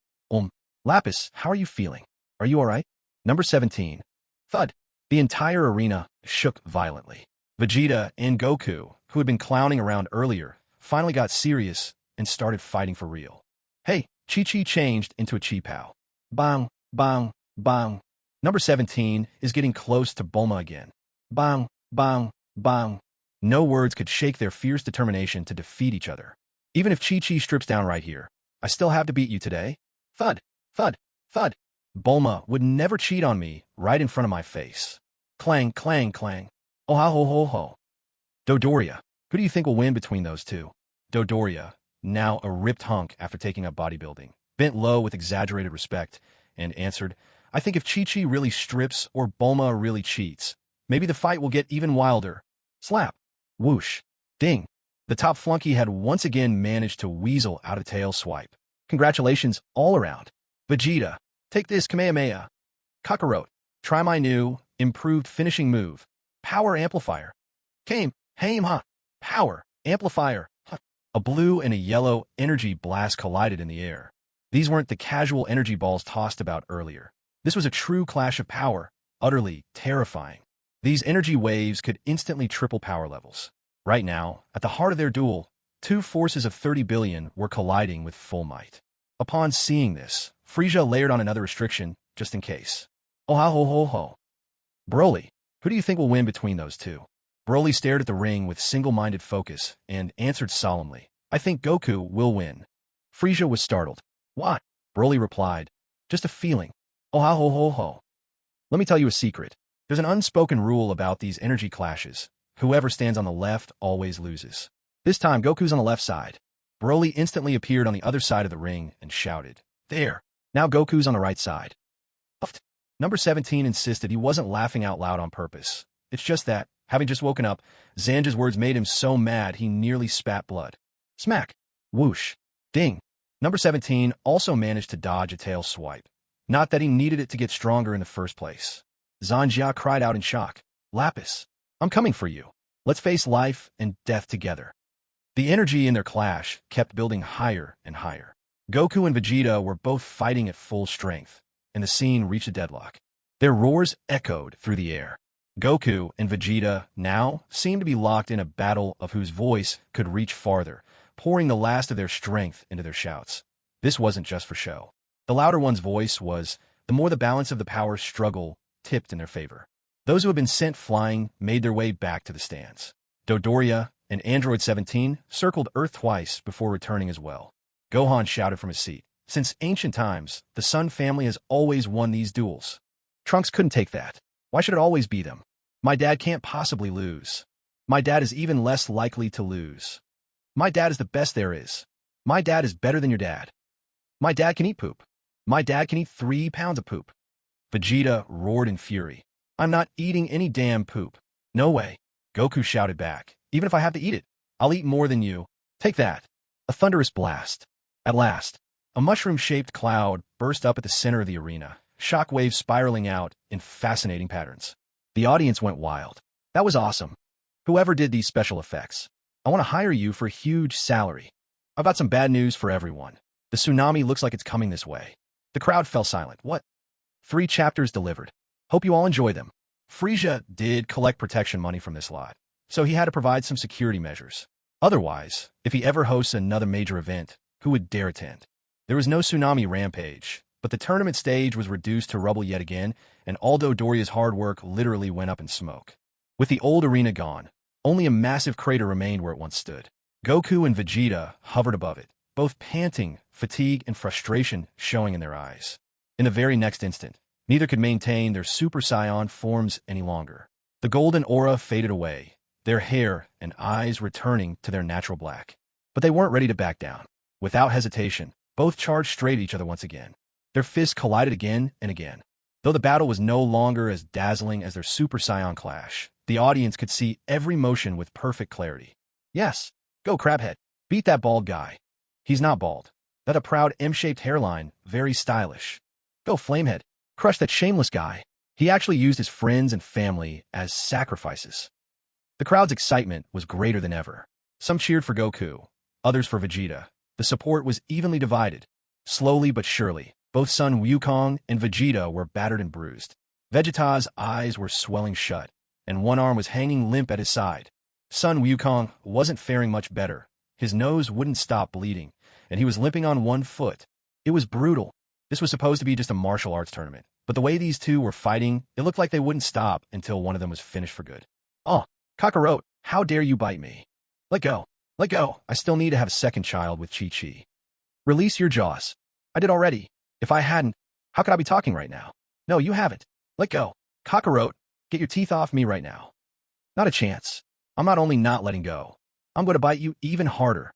Lapis, how are you feeling? Are you alright? Number 17. Thud. The entire arena shook violently. Vegeta and Goku, who had been clowning around earlier, finally got serious and started fighting for real. Hey, Chi-Chi changed into a Chi-Pow. Bang, bang, bang. Number 17 is getting close to Bulma again. Bang, bang, bang. No words could shake their fierce determination to defeat each other. Even if Chi-Chi strips down right here, I still have to beat you today. Thud, thud, thud. Bulma would never cheat on me right in front of my face. Clang, clang, clang. Oh ha ho ho ho. Dodoria. Who do you think will win between those two? Dodoria, now a ripped hunk after taking up bodybuilding, bent low with exaggerated respect, and answered, I think if Chi-Chi really strips or Bulma really cheats, maybe the fight will get even wilder. Slap. Whoosh. Ding. The top flunky had once again managed to weasel out a tail swipe. Congratulations all around. Vegeta, take this Kamehameha. Kakarot, try my new, improved finishing move. Power Amplifier. Kamehameha. Power Amplifier. A blue and a yellow energy blast collided in the air. These weren't the casual energy balls tossed about earlier. This was a true clash of power, utterly terrifying. These energy waves could instantly triple power levels. Right now, at the heart of their duel, two forces of 30 billion were colliding with full might. Upon seeing this, Frieza layered on another restriction, just in case. Oh ha ho ho ho. Broly, who do you think will win between those two? Broly stared at the ring with single-minded focus and answered solemnly, I think Goku will win. Frieza was startled. What? Broly replied, just a feeling. Oh ha ho ho ho. Let me tell you a secret. There's an unspoken rule about these energy clashes. Whoever stands on the left always loses. This time, Goku's on the left side. Broly instantly appeared on the other side of the ring and shouted, There! Now Goku's on the right side. Puffed. Number 17 insisted he wasn't laughing out loud on purpose. It's just that, having just woken up, Zanja's words made him so mad he nearly spat blood. Smack. Whoosh. Ding. Number 17 also managed to dodge a tail swipe. Not that he needed it to get stronger in the first place. Zanja cried out in shock. Lapis, I'm coming for you. Let's face life and death together. The energy in their clash kept building higher and higher. Goku and Vegeta were both fighting at full strength, and the scene reached a deadlock. Their roars echoed through the air. Goku and Vegeta now seemed to be locked in a battle of whose voice could reach farther, pouring the last of their strength into their shouts. This wasn't just for show. The louder one's voice was, the more the balance of the power struggle tipped in their favor. Those who had been sent flying made their way back to the stands. Dodoria and Android 17 circled Earth twice before returning as well. Gohan shouted from his seat, Since ancient times, the Sun family has always won these duels. Trunks couldn't take that. Why should it always be them? My dad can't possibly lose. My dad is even less likely to lose. My dad is the best there is. My dad is better than your dad. My dad can eat poop. My dad can eat 3 pounds of poop. Vegeta roared in fury. I'm not eating any damn poop. No way. Goku shouted back. Even if I have to eat it, I'll eat more than you. Take that. A thunderous blast. At last, a mushroom-shaped cloud burst up at the center of the arena, shockwaves spiraling out in fascinating patterns. The audience went wild. That was awesome. Whoever did these special effects, I want to hire you for a huge salary. I've got some bad news for everyone. The tsunami looks like it's coming this way. The crowd fell silent. What? 3 chapters delivered. Hope you all enjoy them. Frieza did collect protection money from this lot, so he had to provide some security measures. Otherwise, if he ever hosts another major event, who would dare attend? There was no tsunami rampage, but the tournament stage was reduced to rubble yet again, and Aldo Doria's hard work literally went up in smoke. With the old arena gone, only a massive crater remained where it once stood. Goku and Vegeta hovered above it, both panting, fatigue and frustration showing in their eyes. In the very next instant, neither could maintain their Super Saiyan forms any longer. The golden aura faded away, their hair and eyes returning to their natural black. But they weren't ready to back down. Without hesitation, both charged straight at each other once again. Their fists collided again and again. Though the battle was no longer as dazzling as their Super Saiyan clash, the audience could see every motion with perfect clarity. Yes, go Crabhead. Beat that bald guy. He's not bald. That a proud M-shaped hairline, very stylish. Go Flamehead. Crush that shameless guy. He actually used his friends and family as sacrifices. The crowd's excitement was greater than ever. Some cheered for Goku, others for Vegeta. The support was evenly divided. Slowly but surely, both Sun Wukong and Vegeta were battered and bruised. Vegeta's eyes were swelling shut, and one arm was hanging limp at his side. Sun Wukong wasn't faring much better. His nose wouldn't stop bleeding, and he was limping on one foot. It was brutal. This was supposed to be just a martial arts tournament, but the way these two were fighting, it looked like they wouldn't stop until one of them was finished for good. Oh, Kakarot, How dare you bite me? Let go. Let go. I still need to have a second child with Chi-Chi. Release your jaws. I did already. If I hadn't, how could I be talking right now? No, you haven't. Let go. Cockroach, get your teeth off me right now. Not a chance. I'm not only not letting go, I'm going to bite you even harder.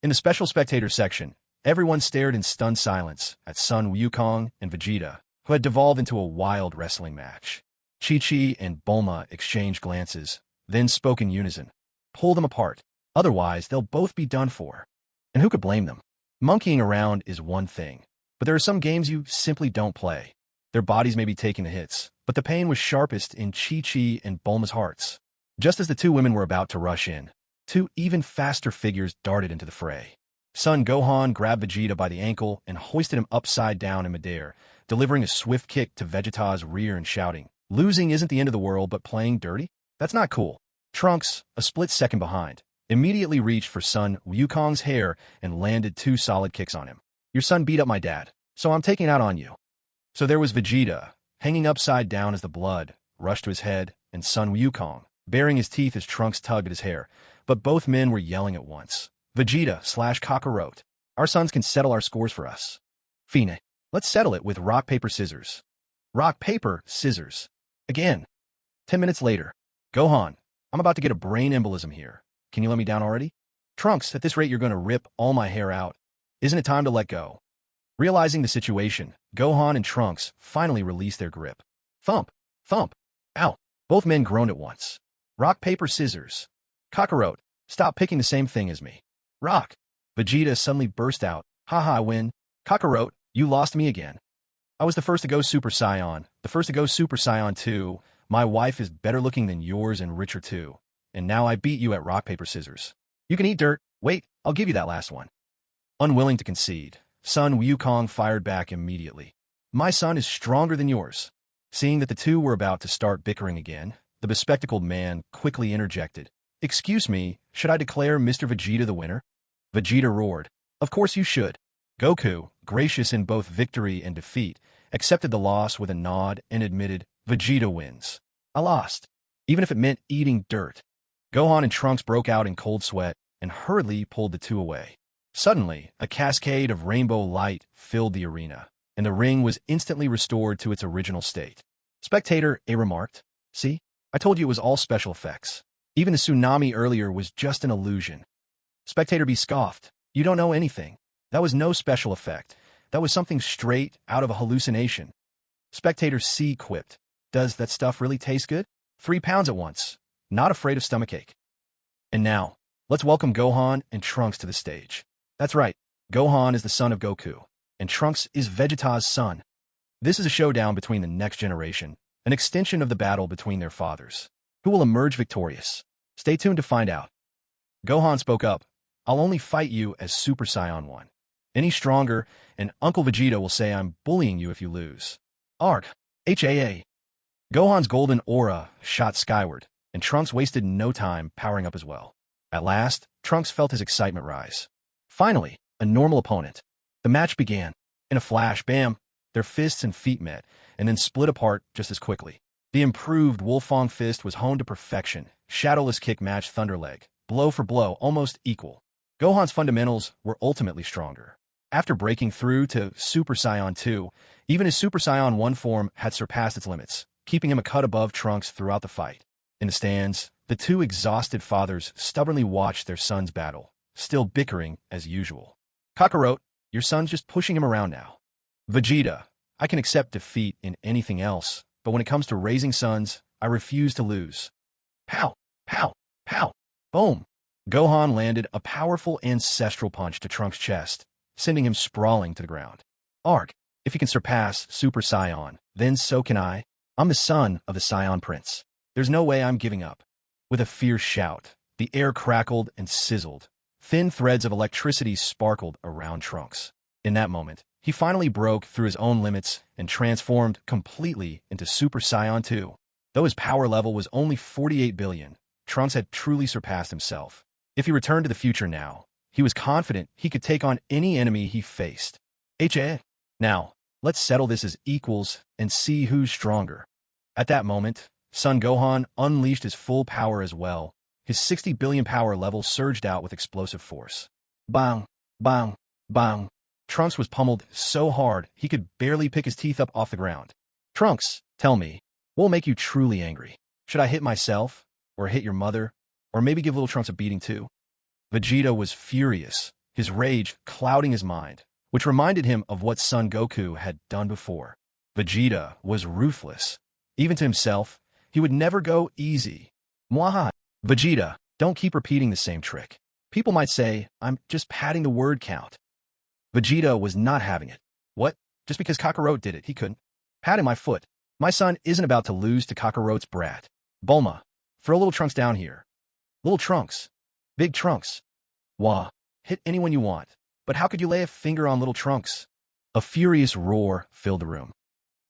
In the special spectator section, everyone stared in stunned silence at Sun Wukong and Vegeta, who had devolved into a wild wrestling match. Chi-Chi and Bulma exchanged glances, then spoke in unison. Pull them apart, otherwise they'll both be done for. And who could blame them? Monkeying around is one thing, but there are some games you simply don't play. Their bodies may be taking the hits, but the pain was sharpest in Chi-Chi and Bulma's hearts. Just as the two women were about to rush in, two even faster figures darted into the fray. Son Gohan grabbed Vegeta by the ankle and hoisted him upside down in midair, delivering a swift kick to Vegeta's rear and shouting, "Losing isn't the end of the world, but playing dirty? That's not cool." Trunks, a split second behind, immediately reached for Son Wukong's hair and landed two solid kicks on him. "Your son beat up my dad, so I'm taking it out on you." So there was Vegeta, hanging upside down as the blood rushed to his head, and Son Wukong, baring his teeth as Trunks tugged at his hair, but both men were yelling at once. Vegeta/Kakarot, our sons can settle our scores for us. Fine, let's settle it with rock, paper, scissors. Rock, paper, scissors. Again. 10 minutes later. Gohan, I'm about to get a brain embolism here. Can you let me down already? Trunks, at this rate you're going to rip all my hair out. Isn't it time to let go? Realizing the situation, Gohan and Trunks finally released their grip. Thump, thump, ow. Both men groaned at once. Rock, paper, scissors. Kakarot, stop picking the same thing as me. Rock. Vegeta suddenly burst out. Haha, I win. Kakarot, you lost me again. I was the first to go Super Saiyan, the first to go Super Saiyan 2. My wife is better looking than yours and richer too. And now I beat you at rock, paper, scissors. You can eat dirt. Wait, I'll give you that last one. Unwilling to concede, Son Wukong fired back immediately. My son is stronger than yours. Seeing that the two were about to start bickering again, the bespectacled man quickly interjected. Excuse me, should I declare Mr. Vegeta the winner? Vegeta roared. Of course you should. Goku, gracious in both victory and defeat, accepted the loss with a nod and admitted, Vegeta wins. I lost, even if it meant eating dirt. Gohan and Trunks broke out in cold sweat and hurriedly pulled the two away. Suddenly, a cascade of rainbow light filled the arena, and the ring was instantly restored to its original state. Spectator A remarked, "See, I told you it was all special effects. Even the tsunami earlier was just an illusion." Spectator B scoffed, "You don't know anything. That was no special effect. That was something straight out of a hallucination." Spectator C quipped, "Does that stuff really taste good? 3 pounds at once. Not afraid of stomachache." And now, let's welcome Gohan and Trunks to the stage. That's right, Gohan is the son of Goku, and Trunks is Vegeta's son. This is a showdown between the next generation, an extension of the battle between their fathers. Who will emerge victorious? Stay tuned to find out. Gohan spoke up, "I'll only fight you as Super Saiyan 1. Any stronger, and Uncle Vegeta will say I'm bullying you if you lose." Arg. HAA. Gohan's golden aura shot skyward, and Trunks wasted no time powering up as well. At last, Trunks felt his excitement rise. Finally, a normal opponent. The match began. In a flash, bam, their fists and feet met, and then split apart just as quickly. The improved Wolfong fist was honed to perfection. Shadowless kick matched Thunderleg, blow for blow, almost equal. Gohan's fundamentals were ultimately stronger. After breaking through to Super Saiyan 2, even his Super Saiyan 1 form had surpassed its limits, keeping him a cut above Trunks throughout the fight. In the stands, the two exhausted fathers stubbornly watched their sons battle, still bickering as usual. Kakarot, your son's just pushing him around now. Vegeta, I can accept defeat in anything else, but when it comes to raising sons, I refuse to lose. Pow, pow, pow, boom. Gohan landed a powerful ancestral punch to Trunks' chest, sending him sprawling to the ground. Arg, if he can surpass Super Saiyan, then so can I. I'm the son of the Saiyan Prince. There's no way I'm giving up. With a fierce shout, the air crackled and sizzled. Thin threads of electricity sparkled around Trunks. In that moment, he finally broke through his own limits and transformed completely into Super Saiyan 2. Though his power level was only 48 billion, Trunks had truly surpassed himself. If he returned to the future now, he was confident he could take on any enemy he faced. Now, let's settle this as equals and see who's stronger. At that moment, Son Gohan unleashed his full power as well, his 60 billion power level surged out with explosive force. Bang, bang, bang. Trunks was pummeled so hard he could barely pick his teeth up off the ground. Trunks, tell me, what will make you truly angry? Should I hit myself? Or hit your mother? Or maybe give little Trunks a beating too? Vegeta was furious, his rage clouding his mind, which reminded him of what Son Goku had done before. Vegeta was ruthless. Even to himself, he would never go easy. Mwaha. Vegeta, don't keep repeating the same trick. People might say, I'm just padding the word count. Vegeta was not having it. What? Just because Kakarot did it, he couldn't. Patting my foot. My son isn't about to lose to Kakarot's brat. Bulma, throw little Trunks down here. Little Trunks. Big Trunks. Wah. Hit anyone you want. But how could you lay a finger on little Trunks? A furious roar filled the room.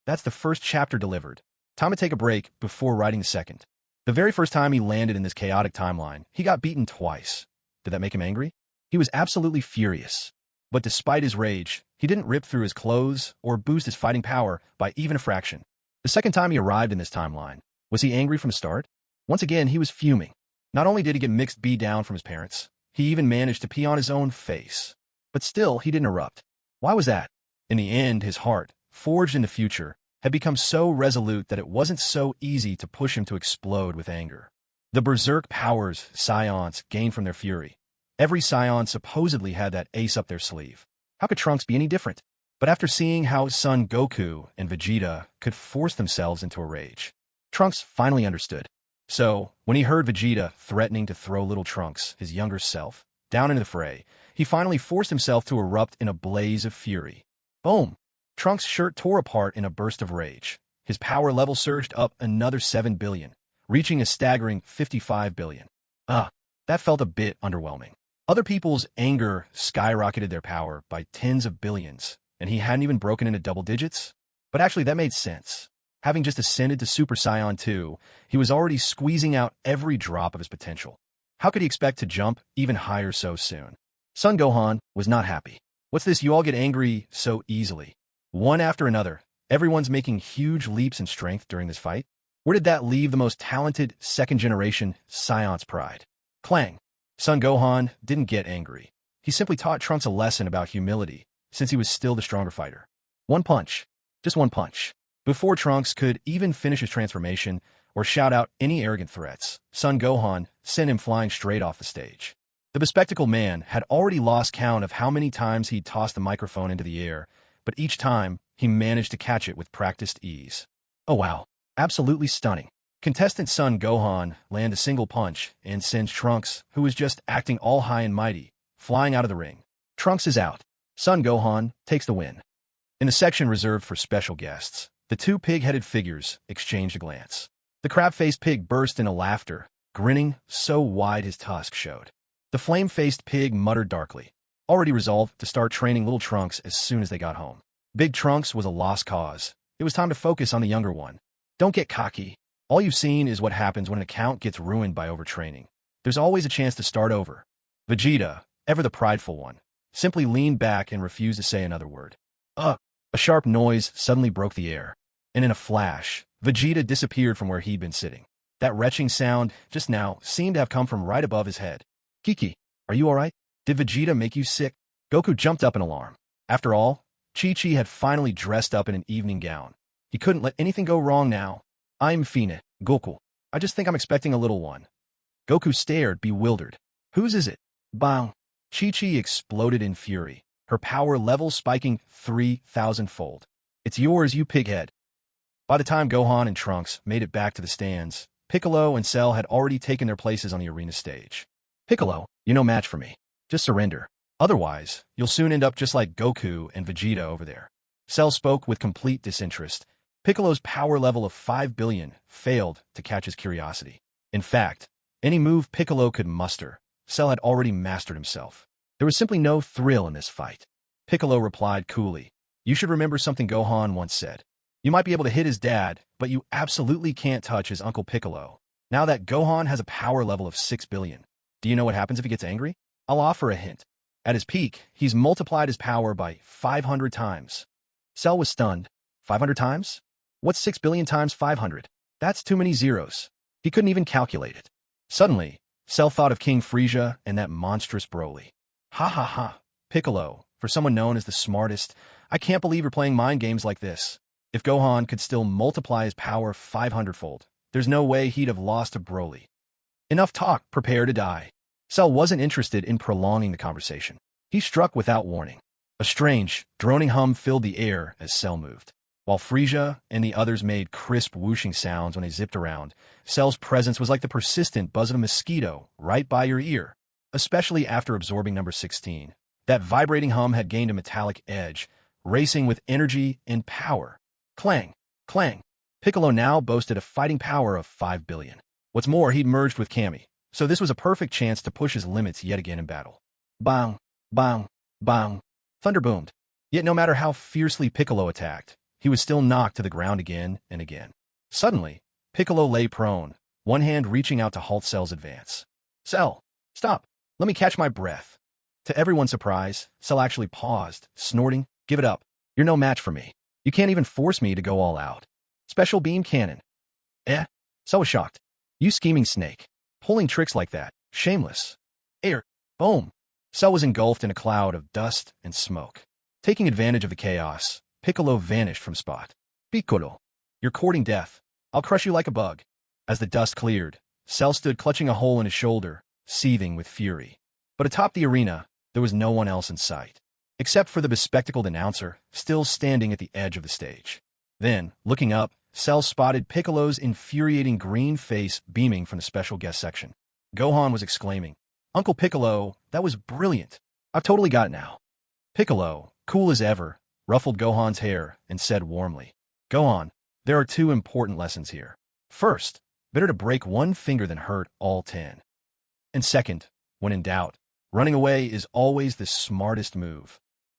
That's the first chapter delivered. Time to take a break before writing the second. The very first time he landed in this chaotic timeline, he got beaten twice. Did that make him angry? He was absolutely furious. But despite his rage, he didn't rip through his clothes or boost his fighting power by even a fraction. The second time he arrived in this timeline, was he angry from the start? Once again, he was fuming. Not only did he get mixed B down from his parents, he even managed to pee on his own face. But still, he didn't erupt. Why was that? In the end, his heart, forged in the future, had become so resolute that it wasn't so easy to push him to explode with anger. The berserk powers Scions gained from their fury. Every Scion supposedly had that ace up their sleeve. How could Trunks be any different? But after seeing how Son Goku and Vegeta could force themselves into a rage, Trunks finally understood. So, when he heard Vegeta threatening to throw little Trunks, his younger self, down into the fray, he finally forced himself to erupt in a blaze of fury. Boom! Trunks' shirt tore apart in a burst of rage. His power level surged up another 7 billion, reaching a staggering 55 billion. That felt a bit underwhelming. Other people's anger skyrocketed their power by tens of billions, and he hadn't even broken into double digits? But actually, that made sense. Having just ascended to Super Saiyan 2, he was already squeezing out every drop of his potential. How could he expect to jump even higher so soon? Son Gohan was not happy. What's this, you all get angry so easily? One after another, everyone's making huge leaps in strength during this fight. Where did that leave the most talented second-generation Scion's pride? Clang. Son Gohan didn't get angry. He simply taught Trunks a lesson about humility, since he was still the stronger fighter. One punch. Just one punch. Before Trunks could even finish his transformation or shout out any arrogant threats, Son Gohan sent him flying straight off the stage. The bespectacled man had already lost count of how many times he'd tossed the microphone into the air, but each time, he managed to catch it with practiced ease. Oh wow, absolutely stunning. Contestant Son Gohan landed a single punch and sends Trunks, who was just acting all high and mighty, flying out of the ring. Trunks is out. Son Gohan takes the win. In the section reserved for special guests, the two pig-headed figures exchanged a glance. The crab-faced pig burst into laughter, grinning so wide his tusks showed. The flame-faced pig muttered darkly, already resolved to start training little Trunks as soon as they got home. Big Trunks was a lost cause. It was time to focus on the younger one. Don't get cocky. All you've seen is what happens when an account gets ruined by overtraining. There's always a chance to start over. Vegeta, ever the prideful one, simply leaned back and refused to say another word. A sharp noise suddenly broke the air, and in a flash, Vegeta disappeared from where he'd been sitting. That retching sound, just now, seemed to have come from right above his head. Kiki, are you alright? Did Vegeta make you sick? Goku jumped up in alarm. After all, Chi-Chi had finally dressed up in an evening gown. He couldn't let anything go wrong now. I'm Fine, Goku. I just think I'm expecting a little one. Goku stared, bewildered. Whose is it? Bang. Chi-Chi exploded in fury, her power level spiking 3,000-fold. It's yours, you pighead. By the time Gohan and Trunks made it back to the stands, Piccolo and Cell had already taken their places on the arena stage. Piccolo, you're no match for me. Just surrender. Otherwise, you'll soon end up just like Goku and Vegeta over there. Cell spoke with complete disinterest. Piccolo's power level of 5 billion failed to catch his curiosity. In fact, any move Piccolo could muster, Cell had already mastered himself. There was simply no thrill in this fight. Piccolo replied coolly, "You should remember something Gohan once said. You might be able to hit his dad, but you absolutely can't touch his Uncle Piccolo. Now that Gohan has a power level of 6 billion, do you know what happens if he gets angry? I'll offer a hint. At his peak, he's multiplied his power by 500 times. Cell was stunned. 500 times? What's 6 billion times 500? That's too many zeros. He couldn't even calculate it. Suddenly, Cell thought of King Frieza and that monstrous Broly. Ha ha ha. Piccolo, for someone known as the smartest, I can't believe you're playing mind games like this. If Gohan could still multiply his power 500-fold, there's no way he'd have lost to Broly. Enough talk, prepare to die. Cell wasn't interested in prolonging the conversation. He struck without warning. A strange, droning hum filled the air as Cell moved. While Frieza and the others made crisp whooshing sounds when they zipped around, Cell's presence was like the persistent buzz of a mosquito right by your ear, especially after absorbing number 16. That vibrating hum had gained a metallic edge, racing with energy and power. Clang, clang. Piccolo now boasted a fighting power of 5 billion. What's more, he'd merged with Kami, so this was a perfect chance to push his limits yet again in battle. Bang, bang, bang. Thunder boomed. Yet no matter how fiercely Piccolo attacked, he was still knocked to the ground again and again. Suddenly, Piccolo lay prone, one hand reaching out to halt Cell's advance. Cell, stop. Let me catch my breath. To everyone's surprise, Cell actually paused, snorting, give it up. You're no match for me. You can't even force me to go all out. Special beam cannon. Cell was shocked. You scheming snake. Pulling tricks like that. Shameless. Air. Boom. Cell was engulfed in a cloud of dust and smoke. Taking advantage of the chaos, Piccolo vanished from spot. Piccolo, you're courting death. I'll crush you like a bug. As the dust cleared, Cell stood clutching a hole in his shoulder, seething with fury. But atop the arena, there was no one else in sight, except for the bespectacled announcer, still standing at the edge of the stage. Then, looking up, Cell spotted Piccolo's infuriating green face beaming from the special guest section. Gohan was exclaiming, Uncle Piccolo, that was brilliant. I've totally got it now. Piccolo, cool as ever, ruffled Gohan's hair and said warmly, Gohan, there are 2 important lessons here. First, better to break 1 finger than hurt all 10. And second, when in doubt, running away is always the smartest move.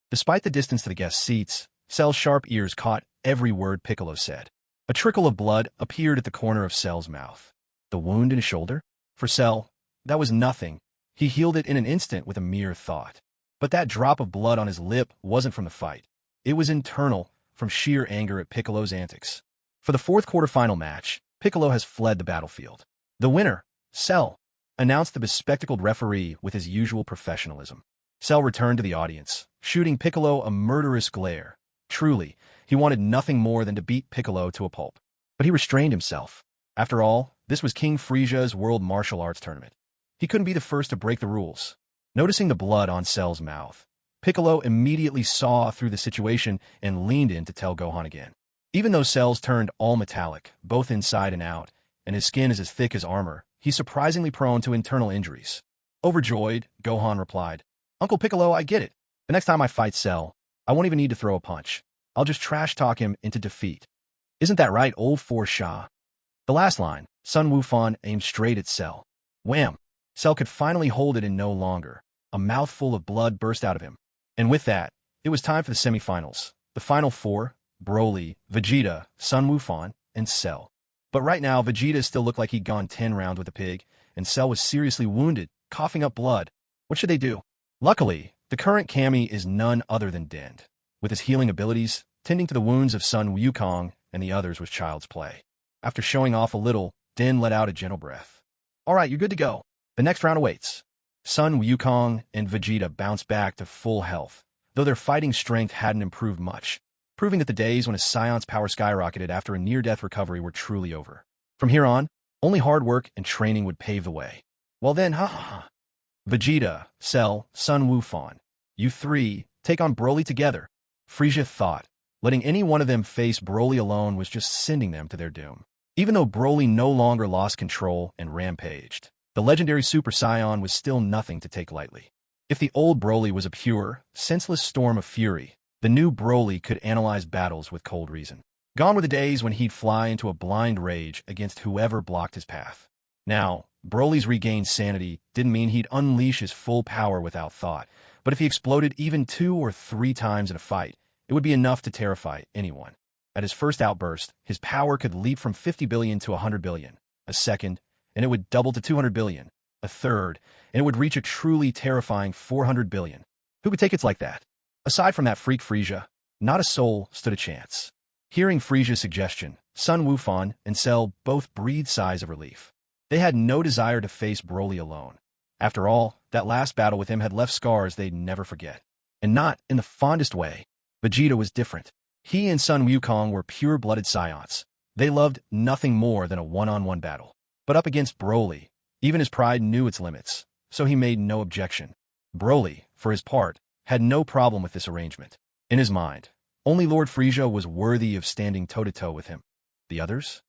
Despite the distance to the guest seats, Cell's sharp ears caught every word Piccolo said. A trickle of blood appeared at the corner of Cell's mouth. The wound in his shoulder? For Cell, that was nothing. He healed it in an instant with a mere thought. But that drop of blood on his lip wasn't from the fight. It was internal, from sheer anger at Piccolo's antics. For the 4th quarterfinal match, Piccolo has fled the battlefield. The winner, Cell, announced the bespectacled referee with his usual professionalism. Cell returned to the audience, shooting Piccolo a murderous glare. Truly, he wanted nothing more than to beat Piccolo to a pulp. But he restrained himself. After all, this was King Frieza's World Martial Arts Tournament. He couldn't be the first to break the rules. Noticing the blood on Cell's mouth, Piccolo immediately saw through the situation and leaned in to tell Gohan again. Even though Cell's turned all metallic, both inside and out, and his skin is as thick as armor, he's surprisingly prone to internal injuries. Overjoyed, Gohan replied, Uncle Piccolo, I get it. The next time I fight Cell, I won't even need to throw a punch. I'll just trash-talk him into defeat. Isn't that right, old Forsha? The last line, Sun Wukong aimed straight at Cell. Wham! Cell could finally hold it in no longer. A mouthful of blood burst out of him. And with that, it was time for the semifinals. The final 4, Broly, Vegeta, Sun Wukong, and Cell. But right now, Vegeta still looked like he'd gone 10 rounds with a pig, and Cell was seriously wounded, coughing up blood. What should they do? Luckily, the current Kami is none other than Dend. With his healing abilities, tending to the wounds of Sun Wukong and the others was child's play. After showing off a little, Dend let out a gentle breath. All right, you're good to go. The next round awaits. Sun Wukong and Vegeta bounced back to full health, though their fighting strength hadn't improved much, proving that the days when his Scion's power skyrocketed after a near-death recovery were truly over. From here on, only hard work and training would pave the way. Well then, Vegeta, Cell, Sun Wukong, you 3 take on Broly together. Frieza thought. Letting any one of them face Broly alone was just sending them to their doom. Even though Broly no longer lost control and rampaged, the legendary Super Saiyan was still nothing to take lightly. If the old Broly was a pure, senseless storm of fury, the new Broly could analyze battles with cold reason. Gone were the days when he'd fly into a blind rage against whoever blocked his path. Now, Broly's regained sanity didn't mean he'd unleash his full power without thought, but if he exploded even 2 or 3 times in a fight, it would be enough to terrify anyone. At his first outburst, his power could leap from 50 billion to 100 billion. A second, and it would double to 200 billion. A third, and it would reach a truly terrifying 400 billion. Who could take it like that? Aside from that freak Frieza, not a soul stood a chance. Hearing Frieza's suggestion, Sun Wukong and Cell both breathed sighs of relief. They had no desire to face Broly alone. After all, that last battle with him had left scars they'd never forget. And not in the fondest way. Vegeta was different. He and Sun Wukong were pure-blooded Saiyans. They loved nothing more than a one-on-one battle. But up against Broly, even his pride knew its limits, so he made no objection. Broly, for his part, had no problem with this arrangement. In his mind, only Lord Frieza was worthy of standing toe-to-toe with him. The others?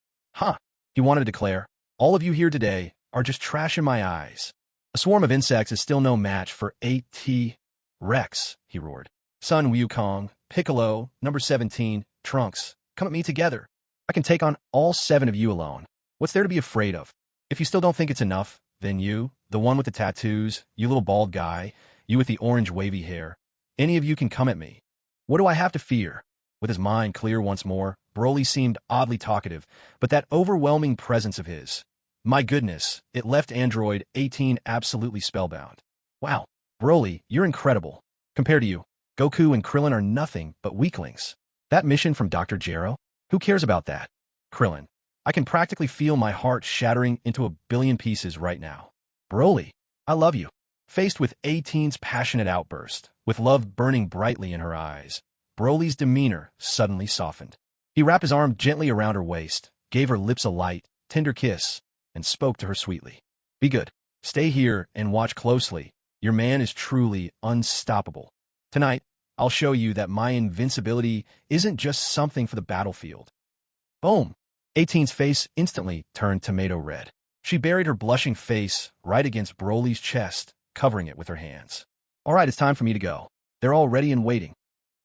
He wanted to declare, all of you here today are just trash in my eyes. A swarm of insects is still no match for A.T. Rex, he roared. Sun Wukong, Piccolo, number 17, Trunks, come at me together. I can take on all 7 of you alone. What's there to be afraid of? If you still don't think it's enough, then you, the one with the tattoos, you little bald guy, you with the orange wavy hair, any of you can come at me. What do I have to fear? With his mind clear once more, Broly seemed oddly talkative, but that overwhelming presence of his, my goodness, it left Android 18 absolutely spellbound. Wow, Broly, you're incredible. Compared to you, Goku and Krillin are nothing but weaklings. That mission from Dr. Gero? Who cares about that? Krillin, I can practically feel my heart shattering into a billion pieces right now. Broly, I love you. Faced with 18's passionate outburst, with love burning brightly in her eyes, Broly's demeanor suddenly softened. He wrapped his arm gently around her waist, gave her lips a light, tender kiss, and spoke to her sweetly. Be good. Stay here and watch closely. Your man is truly unstoppable. Tonight, I'll show you that my invincibility isn't just something for the battlefield. Boom! 18's face instantly turned tomato red. She buried her blushing face right against Broly's chest, covering it with her hands. All right, it's time for me to go. They're all ready and waiting.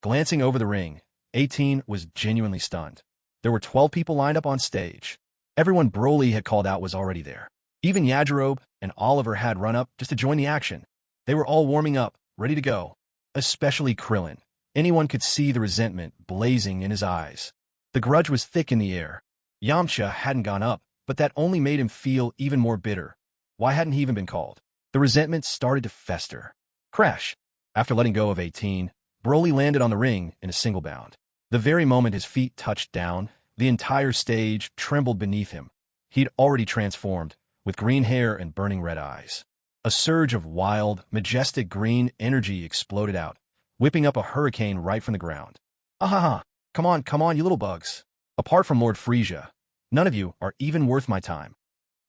Glancing over the ring, 18 was genuinely stunned. There were 12 people lined up on stage. Everyone Broly had called out was already there. Even Yardrat and Oliver had run up just to join the action. They were all warming up, ready to go. Especially Krillin. Anyone could see the resentment blazing in his eyes. The grudge was thick in the air. Yamcha hadn't gone up, but that only made him feel even more bitter. Why hadn't he even been called? The resentment started to fester. Crash! After letting go of 18, Broly landed on the ring in a single bound. The very moment his feet touched down, the entire stage trembled beneath him. He'd already transformed, with green hair and burning red eyes. A surge of wild, majestic green energy exploded out, whipping up a hurricane right from the ground. Ahaha! Come on, you little bugs. Apart from Lord Frieza, none of you are even worth my time.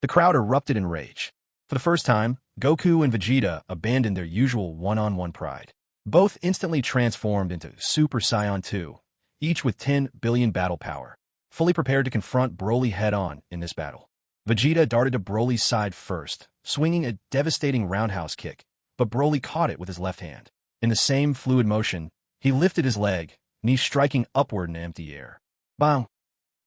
The crowd erupted in rage. For the first time, Goku and Vegeta abandoned their usual one-on-one pride. Both instantly transformed into Super Saiyan 2, each with 10 billion battle power, fully prepared to confront Broly head-on in this battle. Vegeta darted to Broly's side first, swinging a devastating roundhouse kick, but Broly caught it with his left hand. In the same fluid motion, he lifted his leg, knee striking upward in empty air. Bang!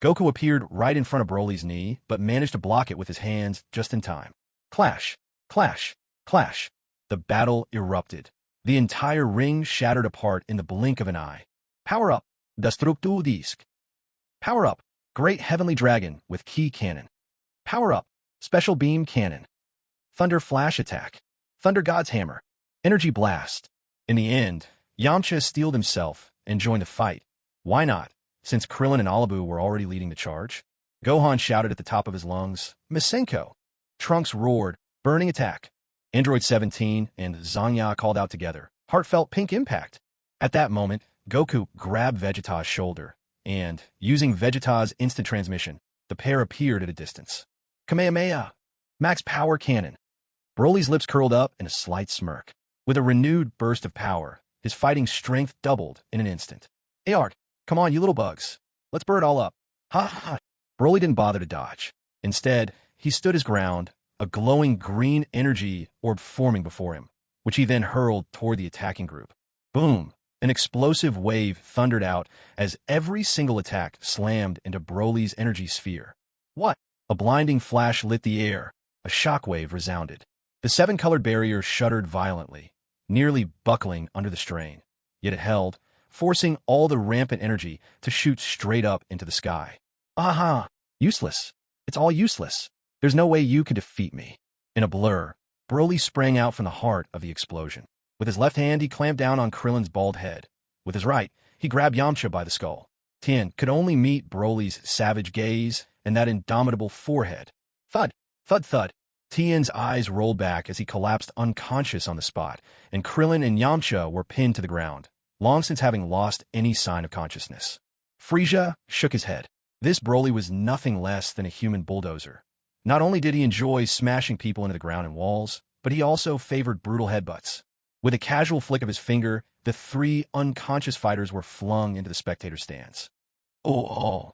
Goku appeared right in front of Broly's knee, but managed to block it with his hands just in time. Clash! Clash! Clash! The battle erupted. The entire ring shattered apart in the blink of an eye. Power up! Destructo Disc! Power up! Great Heavenly Dragon with Key Cannon. Power up! Special Beam Cannon. Thunder Flash Attack. Thunder God's Hammer. Energy Blast. In the end, Yamcha steeled himself and joined the fight. Why not, since Krillin and Oliver were already leading the charge? Gohan shouted at the top of his lungs, Misenko! Trunks roared, Burning Attack. Android 17 and Zanya called out together, Heartfelt Pink Impact. At that moment, Goku grabbed Vegeta's shoulder, and, using Vegeta's instant transmission, the pair appeared at a distance. Kamehameha! Max Power Cannon! Broly's lips curled up in a slight smirk. With a renewed burst of power, his fighting strength doubled in an instant. Ayard, come on, you little bugs. Let's burn it all up. Ha ha! Broly didn't bother to dodge. Instead, he stood his ground, a glowing green energy orb forming before him, which he then hurled toward the attacking group. Boom! An explosive wave thundered out as every single attack slammed into Broly's energy sphere. What? A blinding flash lit the air. A shockwave resounded. The seven-colored barrier shuddered violently, nearly buckling under the strain. Yet it held, forcing all the rampant energy to shoot straight up into the sky. Aha! Useless. It's all useless. There's no way you can defeat me. In a blur, Broly sprang out from the heart of the explosion. With his left hand, he clamped down on Krillin's bald head. With his right, he grabbed Yamcha by the skull. Tien could only meet Broly's savage gaze and that indomitable forehead. Thud! Thud thud. Tien's eyes rolled back as he collapsed unconscious on the spot, and Krillin and Yamcha were pinned to the ground, long since having lost any sign of consciousness. Frieza shook his head. This Broly was nothing less than a human bulldozer. Not only did he enjoy smashing people into the ground and walls, but he also favored brutal headbutts. With a casual flick of his finger, the three unconscious fighters were flung into the spectator stands. Oh.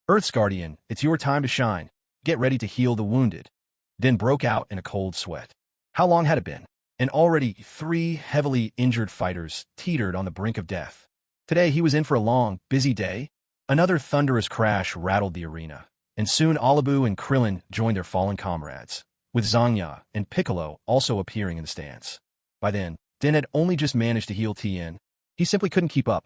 Earth's Guardian, it's your time to shine. Get ready to heal the wounded. Then broke out in a cold sweat. How long had it been? And already 3 heavily injured fighters teetered on the brink of death. Today he was in for a long, busy day. Another thunderous crash rattled the arena, and soon Alabu and Krillin joined their fallen comrades, with Zangya and Piccolo also appearing in the stands. By then, Den had only just managed to heal Tien. He simply couldn't keep up.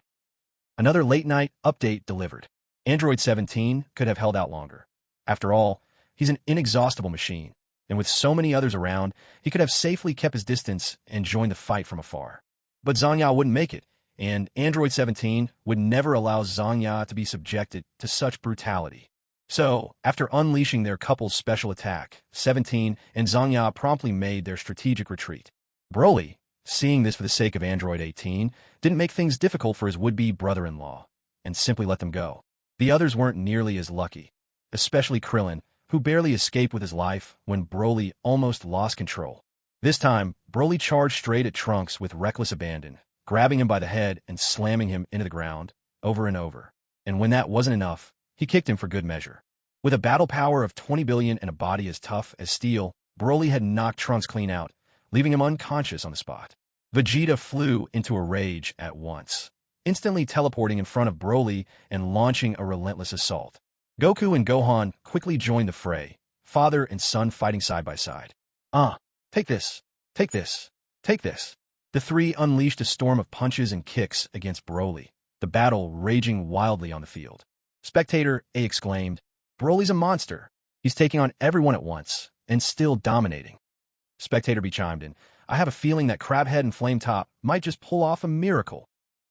Another late-night update delivered. Android 17 could have held out longer. After all, he's an inexhaustible machine, and with so many others around, he could have safely kept his distance and joined the fight from afar. But Zangya wouldn't make it, and Android 17 would never allow Zangya to be subjected to such brutality. So, after unleashing their couple's special attack, 17 and Zangya promptly made their strategic retreat. Broly, seeing this for the sake of Android 18, didn't make things difficult for his would-be brother-in-law, and simply let them go. The others weren't nearly as lucky, especially Krillin, who barely escaped with his life when Broly almost lost control. This time, Broly charged straight at Trunks with reckless abandon, grabbing him by the head and slamming him into the ground, over and over. And when that wasn't enough, he kicked him for good measure. With a battle power of 20 billion and a body as tough as steel, Broly had knocked Trunks clean out, leaving him unconscious on the spot. Vegeta flew into a rage at once, instantly teleporting in front of Broly and launching a relentless assault. Goku and Gohan quickly joined the fray, father and son fighting side by side. Take this, take this, take this. The three unleashed a storm of punches and kicks against Broly, the battle raging wildly on the field. Spectator A exclaimed, "Broly's a monster. He's taking on everyone at once, and still dominating." Spectator B chimed in, "I have a feeling that Crabhead and Flame Top might just pull off a miracle."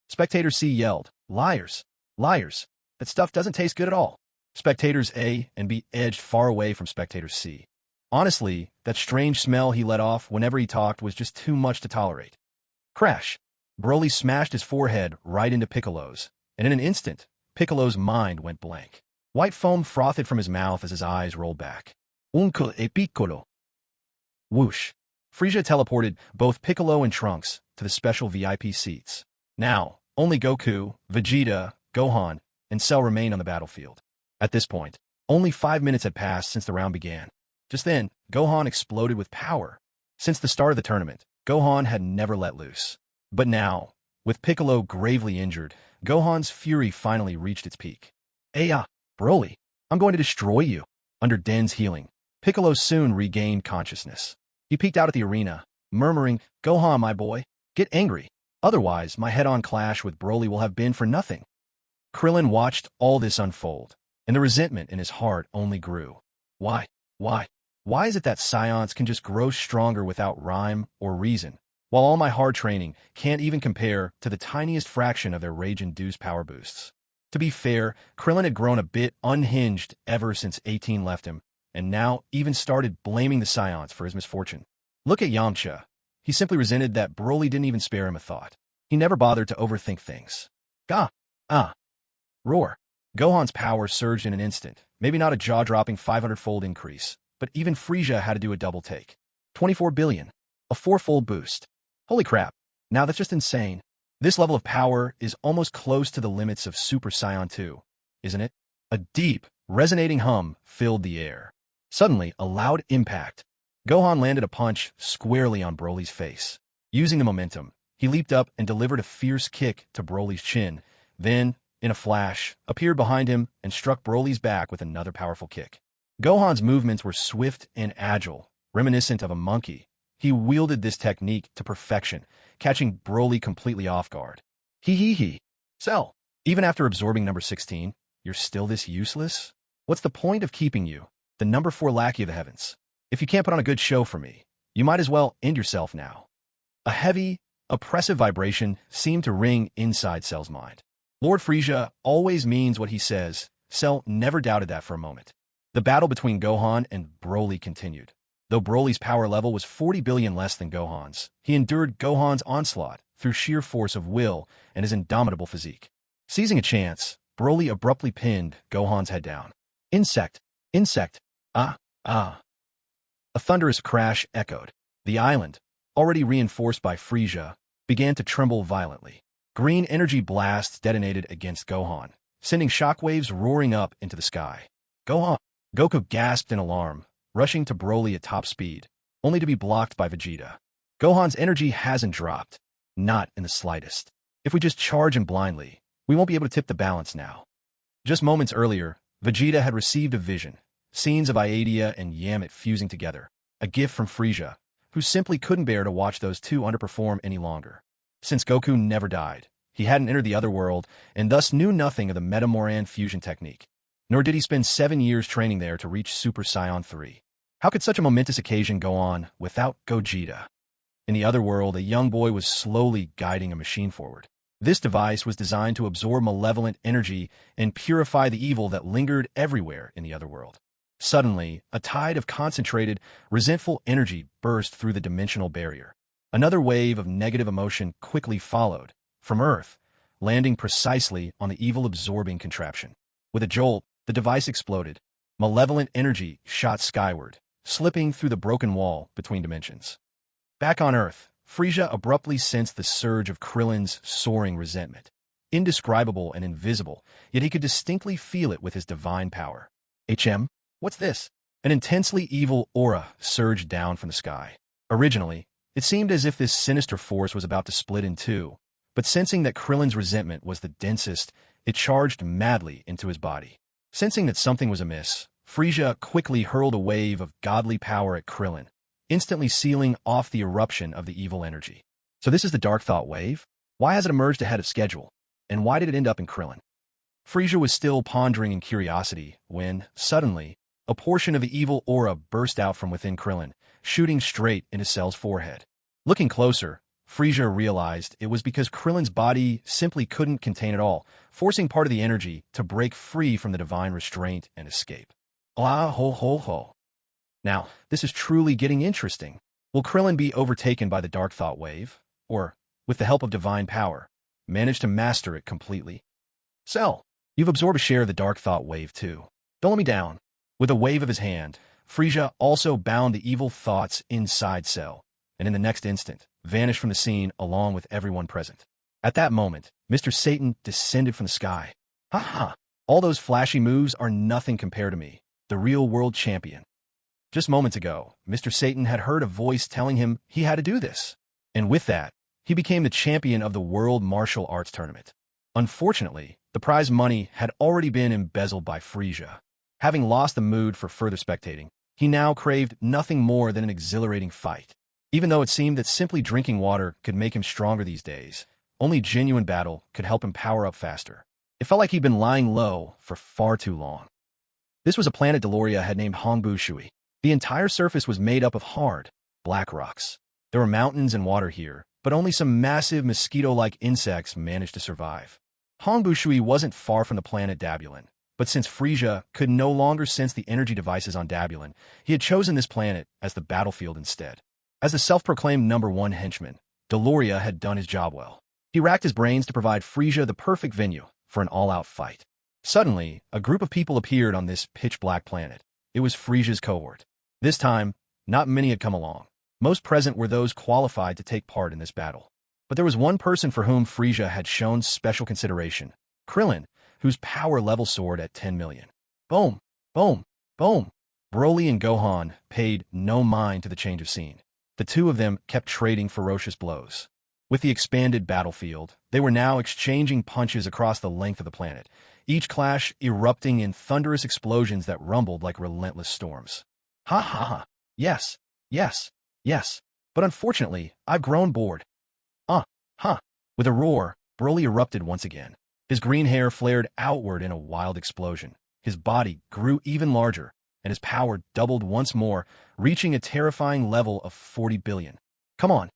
Spectator C yelled, "Liars, liars. That stuff doesn't taste good at all." Spectators A and B edged far away from Spectator C. Honestly, that strange smell he let off whenever he talked was just too much to tolerate. Crash! Broly smashed his forehead right into Piccolo's, and in an instant, Piccolo's mind went blank. White foam frothed from his mouth as his eyes rolled back. Uncle e Piccolo. Whoosh! Frieza teleported both Piccolo and Trunks to the special VIP seats. Now, only Goku, Vegeta, Gohan, and Cell remained on the battlefield. At this point, only 5 minutes had passed since the round began. Just then, Gohan exploded with power. Since the start of the tournament, Gohan had never let loose. But now, with Piccolo gravely injured, Gohan's fury finally reached its peak. Broly, I'm going to destroy you. Under Den's healing, Piccolo soon regained consciousness. He peeked out at the arena, murmuring, "Gohan, my boy, get angry. Otherwise, my head-on clash with Broly will have been for nothing." Krillin watched all this unfold, and the resentment in his heart only grew. Why is it that scions can just grow stronger without rhyme or reason, while all my hard training can't even compare to the tiniest fraction of their rage-induced power boosts? To be fair, Krillin had grown a bit unhinged ever since 18 left him, and now even started blaming the scions for his misfortune. Look at Yamcha. He simply resented that Broly didn't even spare him a thought. He never bothered to overthink things. Roar. Gohan's power surged in an instant, maybe not a jaw-dropping 500-fold increase, but even Frieza had to do a double take. 24 billion. A 4-fold boost. Holy crap. Now that's just insane. This level of power is almost close to the limits of Super Saiyan 2, isn't it? A deep, resonating hum filled the air. Suddenly, a loud impact. Gohan landed a punch squarely on Broly's face. Using the momentum, he leaped up and delivered a fierce kick to Broly's chin, then, in a flash, appeared behind him and struck Broly's back with another powerful kick. Gohan's movements were swift and agile, reminiscent of a monkey. He wielded this technique to perfection, catching Broly completely off guard. Cell, even after absorbing number 16, you're still this useless? What's the point of keeping you, the number 4 lackey of the heavens? If you can't put on a good show for me, you might as well end yourself now. A heavy, oppressive vibration seemed to ring inside Cell's mind. Lord Frieza always means what he says. Cell never doubted that for a moment. The battle between Gohan and Broly continued. Though Broly's power level was 40 billion less than Gohan's, he endured Gohan's onslaught through sheer force of will and his indomitable physique. Seizing a chance, Broly abruptly pinned Gohan's head down. Insect! Insect! Ah! Ah! A thunderous crash echoed. The island, already reinforced by Frieza, began to tremble violently. Green energy blasts detonated against Gohan, sending shockwaves roaring up into the sky. Gohan! Goku gasped in alarm, rushing to Broly at top speed, only to be blocked by Vegeta. Gohan's energy hasn't dropped. Not in the slightest. If we just charge him blindly, we won't be able to tip the balance now. Just moments earlier, Vegeta had received a vision, scenes of Iadea and Yammet fusing together, a gift from Frieza, who simply couldn't bear to watch those two underperform any longer. Since Goku never died, he hadn't entered the other world and thus knew nothing of the Metamoru fusion technique. Nor did he spend 7 years training there to reach Super Saiyan 3. How could such a momentous occasion go on without Gogeta? In the other world, a young boy was slowly guiding a machine forward. This device was designed to absorb malevolent energy and purify the evil that lingered everywhere in the other world. Suddenly, a tide of concentrated, resentful energy burst through the dimensional barrier. Another wave of negative emotion quickly followed, from Earth, landing precisely on the evil-absorbing contraption. With a jolt, the device exploded. Malevolent energy shot skyward, slipping through the broken wall between dimensions. Back on Earth, Frieza abruptly sensed the surge of Krillin's soaring resentment. Indescribable and invisible, yet he could distinctly feel it with his divine power. What's this? An intensely evil aura surged down from the sky. Originally, it seemed as if this sinister force was about to split in two, but sensing that Krillin's resentment was the densest, it charged madly into his body. Sensing that something was amiss, Frieza quickly hurled a wave of godly power at Krillin, instantly sealing off the eruption of the evil energy. So this is the Dark Thought wave? Why has it emerged ahead of schedule? And why did it end up in Krillin? Frieza was still pondering in curiosity when, suddenly, a portion of the evil aura burst out from within Krillin, shooting straight into Cell's forehead. Looking closer, Frieza realized it was because Krillin's body simply couldn't contain it all, forcing part of the energy to break free from the divine restraint and escape. Ah ho ho ho. Now, this is truly getting interesting. Will Krillin be overtaken by the Dark Thought wave? Or, with the help of divine power, manage to master it completely? Cell, you've absorbed a share of the Dark Thought wave too. Don't let me down. With a wave of his hand, Frieza also bound the evil thoughts inside Cell, and in the next instant, vanished from the scene along with everyone present. At that moment, Mr. Satan descended from the sky. Ha ha! All those flashy moves are nothing compared to me, the real world champion. Just moments ago, Mr. Satan had heard a voice telling him he had to do this. And with that, he became the champion of the World Martial Arts Tournament. Unfortunately, the prize money had already been embezzled by Frieza. Having lost the mood for further spectating, he now craved nothing more than an exhilarating fight. Even though it seemed that simply drinking water could make him stronger these days, only genuine battle could help him power up faster. It felt like he'd been lying low for far too long. This was a planet Deloria had named Hongbu Shui. The entire surface was made up of hard, black rocks. There were mountains and water here, but only some massive mosquito-like insects managed to survive. Hongbu Shui wasn't far from the planet Dabulon, but since Frieza could no longer sense the energy devices on Dabulon, he had chosen this planet as the battlefield instead. As the self-proclaimed #1 henchman, Deloria had done his job well. He racked his brains to provide Frieza the perfect venue for an all-out fight. Suddenly, a group of people appeared on this pitch-black planet. It was Frieza's cohort. This time, not many had come along. Most present were those qualified to take part in this battle. But there was one person for whom Frieza had shown special consideration, Krillin, whose power level soared at 10 million. Boom! Boom! Boom! Broly and Gohan paid no mind to the change of scene. The two of them kept trading ferocious blows. With the expanded battlefield, they were now exchanging punches across the length of the planet, each clash erupting in thunderous explosions that rumbled like relentless storms. Ha ha ha! Yes, yes, yes. But unfortunately, I've grown bored. Huh. With a roar, Broly erupted once again. His green hair flared outward in a wild explosion. His body grew even larger, and his power doubled once more, reaching a terrifying level of 40 billion. Come on,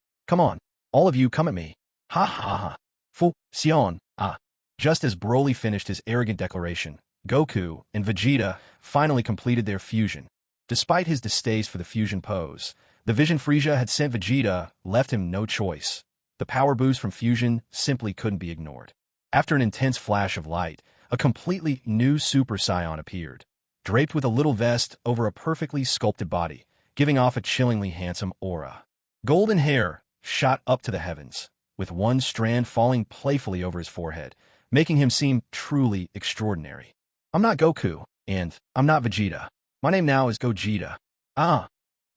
all of you come at me. Ha ha ha. Fu, Sion, ah. Just as Broly finished his arrogant declaration, Goku and Vegeta finally completed their fusion. Despite his distaste for the fusion pose, the vision Frieza had sent Vegeta left him no choice. The power boost from fusion simply couldn't be ignored. After an intense flash of light, a completely new Super Saiyan appeared, draped with a little vest over a perfectly sculpted body, giving off a chillingly handsome aura. Golden hair shot up to the heavens, with one strand falling playfully over his forehead, making him seem truly extraordinary. I'm not Goku, and I'm not Vegeta. My name now is Gogeta.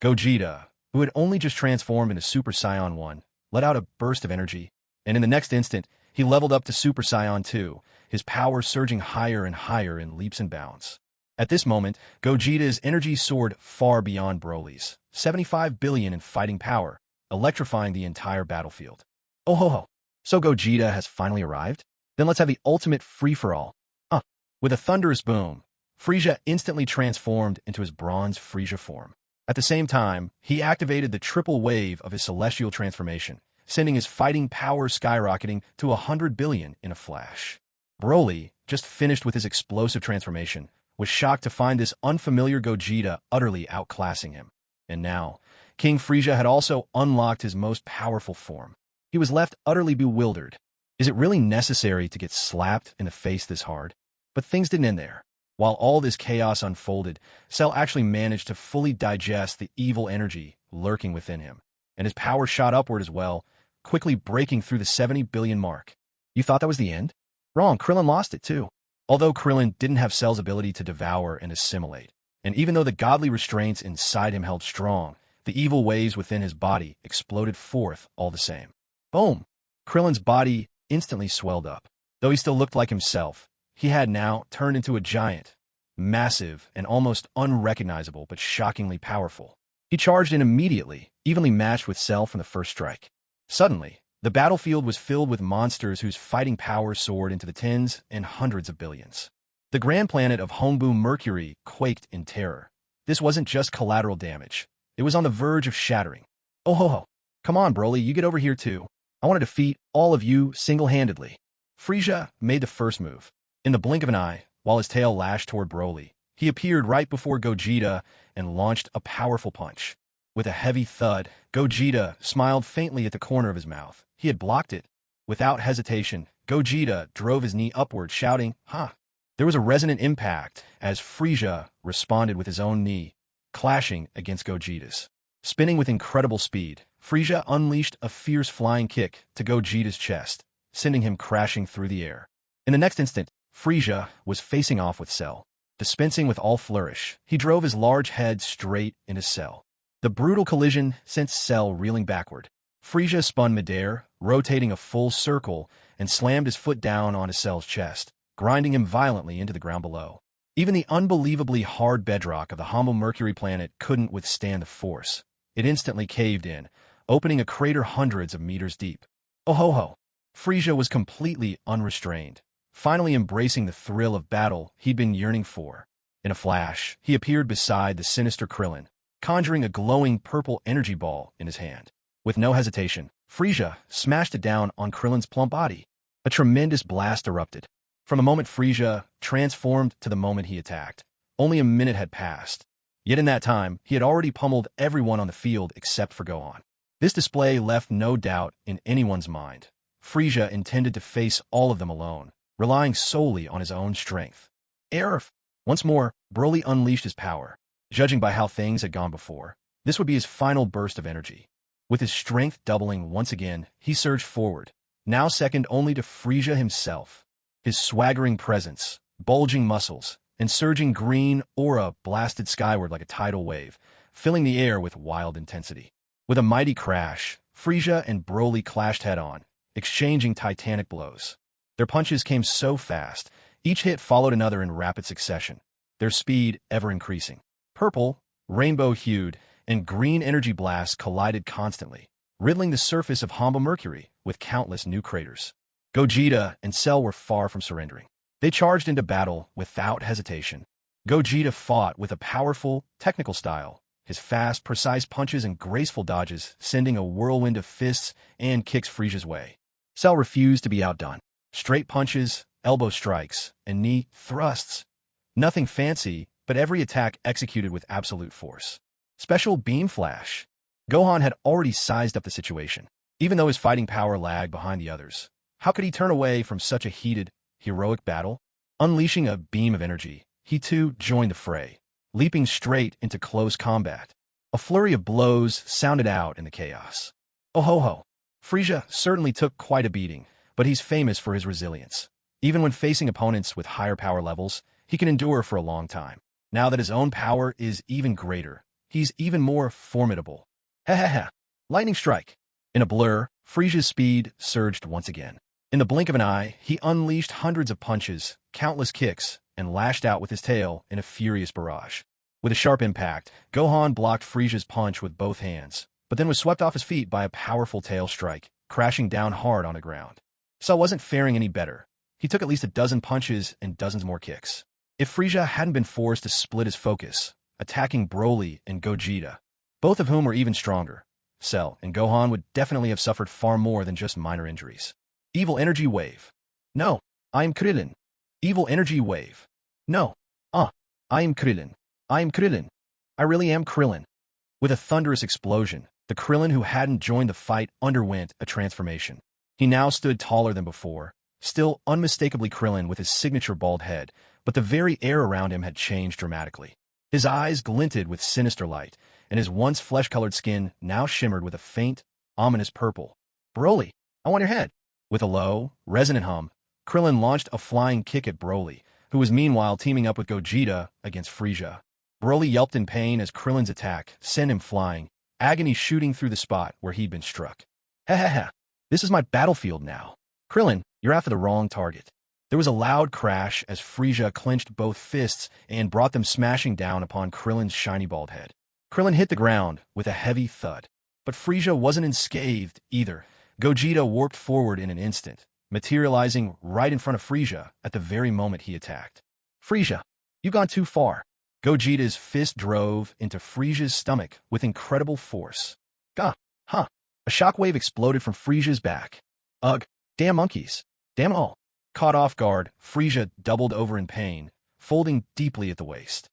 Gogeta, who had only just transformed into Super Saiyan 1, let out a burst of energy, and in the next instant, he leveled up to Super Saiyan 2, his power surging higher and higher in leaps and bounds. At this moment, Gogeta's energy soared far beyond Broly's, 75 billion in fighting power, electrifying the entire battlefield. Oh ho ho! So Gogeta has finally arrived? Then let's have the ultimate free-for-all. With a thunderous boom, Frieza instantly transformed into his bronze Frieza form. At the same time, he activated the triple wave of his celestial transformation, sending his fighting power skyrocketing to 100 billion in a flash. Broly, just finished with his explosive transformation, was shocked to find this unfamiliar Gogeta utterly outclassing him. And now, King Frieza had also unlocked his most powerful form. He was left utterly bewildered. Is it really necessary to get slapped in the face this hard? But things didn't end there. While all this chaos unfolded, Cell actually managed to fully digest the evil energy lurking within him, and his power shot upward as well, quickly breaking through the 70 billion mark. You thought that was the end? Wrong, Krillin lost it too. Although Krillin didn't have Cell's ability to devour and assimilate, and even though the godly restraints inside him held strong, the evil waves within his body exploded forth all the same. Boom! Krillin's body instantly swelled up. Though he still looked like himself, he had now turned into a giant, massive and almost unrecognizable but shockingly powerful. He charged in immediately, evenly matched with Cell from the first strike. Suddenly, the battlefield was filled with monsters whose fighting power soared into the tens and hundreds of billions. The grand planet of Hombu Mercury quaked in terror. This wasn't just collateral damage. It was on the verge of shattering. Oh ho ho! Come on, Broly, you get over here too. I want to defeat all of you single-handedly. Frieza made the first move. In the blink of an eye, while his tail lashed toward Broly, he appeared right before Gogeta and launched a powerful punch. With a heavy thud, Gogeta smiled faintly at the corner of his mouth. He had blocked it. Without hesitation, Gogeta drove his knee upward, shouting, "Ha!" There was a resonant impact as Frieza responded with his own knee, clashing against Gogeta's. Spinning with incredible speed, Frieza unleashed a fierce flying kick to Gogeta's chest, sending him crashing through the air. In the next instant, Frieza was facing off with Cell. Dispensing with all flourish, he drove his large head straight into Cell. The brutal collision sent Cell reeling backward. Frieza spun midair, rotating a full circle, and slammed his foot down onto Cell's chest, grinding him violently into the ground below. Even the unbelievably hard bedrock of the Hombu Mercury planet couldn't withstand the force. It instantly caved in, opening a crater hundreds of meters deep. Oh ho ho! Frieza was completely unrestrained, finally embracing the thrill of battle he'd been yearning for. In a flash, he appeared beside the sinister Krillin, conjuring a glowing purple energy ball in his hand. With no hesitation, Frieza smashed it down on Krillin's plump body. A tremendous blast erupted. From the moment Frieza transformed to the moment he attacked, only a minute had passed. Yet in that time, he had already pummeled everyone on the field except for Gohan. This display left no doubt in anyone's mind. Frieza intended to face all of them alone, relying solely on his own strength. Erf! Once more, Broly unleashed his power. Judging by how things had gone before, this would be his final burst of energy. With his strength doubling once again, he surged forward, now second only to Frieza himself. His swaggering presence, bulging muscles, and surging green aura blasted skyward like a tidal wave, filling the air with wild intensity. With a mighty crash, Frieza and Broly clashed head-on, exchanging titanic blows. Their punches came so fast, each hit followed another in rapid succession, their speed ever increasing. Purple, rainbow-hued, and green energy blasts collided constantly, riddling the surface of Hombu Mercury with countless new craters. Gogeta and Cell were far from surrendering. They charged into battle without hesitation. Gogeta fought with a powerful, technical style, his fast, precise punches and graceful dodges sending a whirlwind of fists and kicks Frieza's way. Cell refused to be outdone. Straight punches, elbow strikes, and knee thrusts Nothing fancy, but every attack executed with absolute force. Special Beam Flash. Gohan had already sized up the situation. Even though his fighting power lagged behind the others, how could he turn away from such a heated, heroic battle? Unleashing a beam of energy, he too joined the fray, leaping straight into close combat. A flurry of blows sounded out in the chaos. Oh ho ho! Frieza certainly took quite a beating, but he's famous for his resilience. Even when facing opponents with higher power levels, he can endure for a long time. Now that his own power is even greater, he's even more formidable. Ha ha ha! Lightning Strike! In a blur, Frieza's speed surged once again. In the blink of an eye, he unleashed hundreds of punches, countless kicks, and lashed out with his tail in a furious barrage. With a sharp impact, Gohan blocked Frieza's punch with both hands, but then was swept off his feet by a powerful tail strike, crashing down hard on the ground. Cell wasn't faring any better. He took at least a dozen punches and dozens more kicks. If Frieza hadn't been forced to split his focus, attacking Broly and Gogeta, both of whom were even stronger, Cell and Gohan would definitely have suffered far more than just minor injuries. Evil Energy Wave. No, I am Krillin. Evil Energy Wave. No, I am Krillin. I am Krillin. I really am Krillin. With a thunderous explosion, the Krillin who hadn't joined the fight underwent a transformation. He now stood taller than before, still unmistakably Krillin with his signature bald head, but the very air around him had changed dramatically. His eyes glinted with sinister light, and his once flesh-colored skin now shimmered with a faint, ominous purple. Broly, I want your head. With a low, resonant hum, Krillin launched a flying kick at Broly, who was meanwhile teaming up with Gogeta against Frieza. Broly yelped in pain as Krillin's attack sent him flying, agony shooting through the spot where he'd been struck. Ha ha ha, this is my battlefield now. Krillin, you're after the wrong target. There was a loud crash as Frieza clenched both fists and brought them smashing down upon Krillin's shiny bald head. Krillin hit the ground with a heavy thud. But Frieza wasn't unscathed either. Gogeta warped forward in an instant, materializing right in front of Frieza at the very moment he attacked. Frieza, you've gone too far. Gogeta's fist drove into Frieza's stomach with incredible force. Gah! Huh! A shockwave exploded from Frieza's back. Ugh! Damn monkeys! Damn all! Caught off guard, Frieza doubled over in pain, folding deeply at the waist.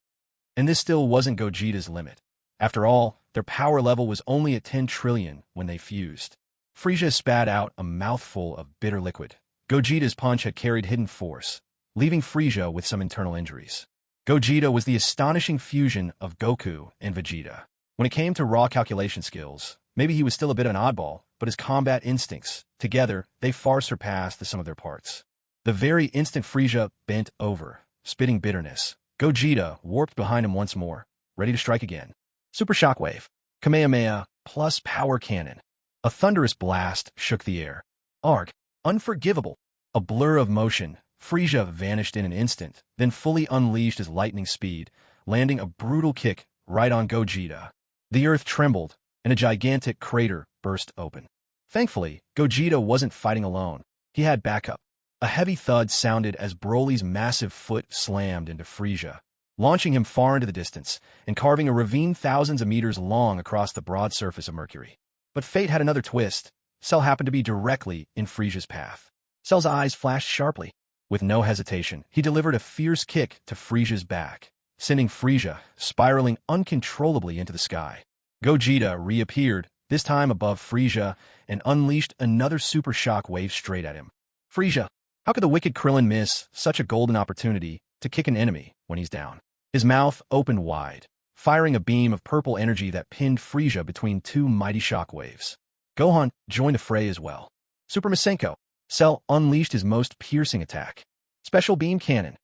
And this still wasn't Gogeta's limit. After all, their power level was only at 10 trillion when they fused. Frieza spat out a mouthful of bitter liquid. Gogeta's punch had carried hidden force, leaving Frieza with some internal injuries. Gogeta was the astonishing fusion of Goku and Vegeta. When it came to raw calculation skills, maybe he was still a bit an oddball, but his combat instincts, together, they far surpassed the sum of their parts. The very instant Frieza bent over, spitting bitterness, Gogeta warped behind him once more, ready to strike again. Super Shockwave, Kamehameha, plus Power Cannon. A thunderous blast shook the air. Arg! Unforgivable! A blur of motion, Frieza vanished in an instant, then fully unleashed his lightning speed, landing a brutal kick right on Gogeta. The earth trembled, and a gigantic crater burst open. Thankfully, Gogeta wasn't fighting alone. He had backup. A heavy thud sounded as Broly's massive foot slammed into Frieza, launching him far into the distance and carving a ravine thousands of meters long across the broad surface of Mercury. But fate had another twist. Cell happened to be directly in Frieza's path. Cell's eyes flashed sharply. With no hesitation, he delivered a fierce kick to Frieza's back, sending Frieza spiraling uncontrollably into the sky. Gogeta reappeared, this time above Frieza, and unleashed another super shock wave straight at him. Frieza, how could the wicked Krillin miss such a golden opportunity to kick an enemy when he's down? His mouth opened wide, firing a beam of purple energy that pinned Frieza between two mighty shockwaves. Gohan joined the fray as well. Super Masenko. Cell unleashed his most piercing attack. Special Beam Cannon.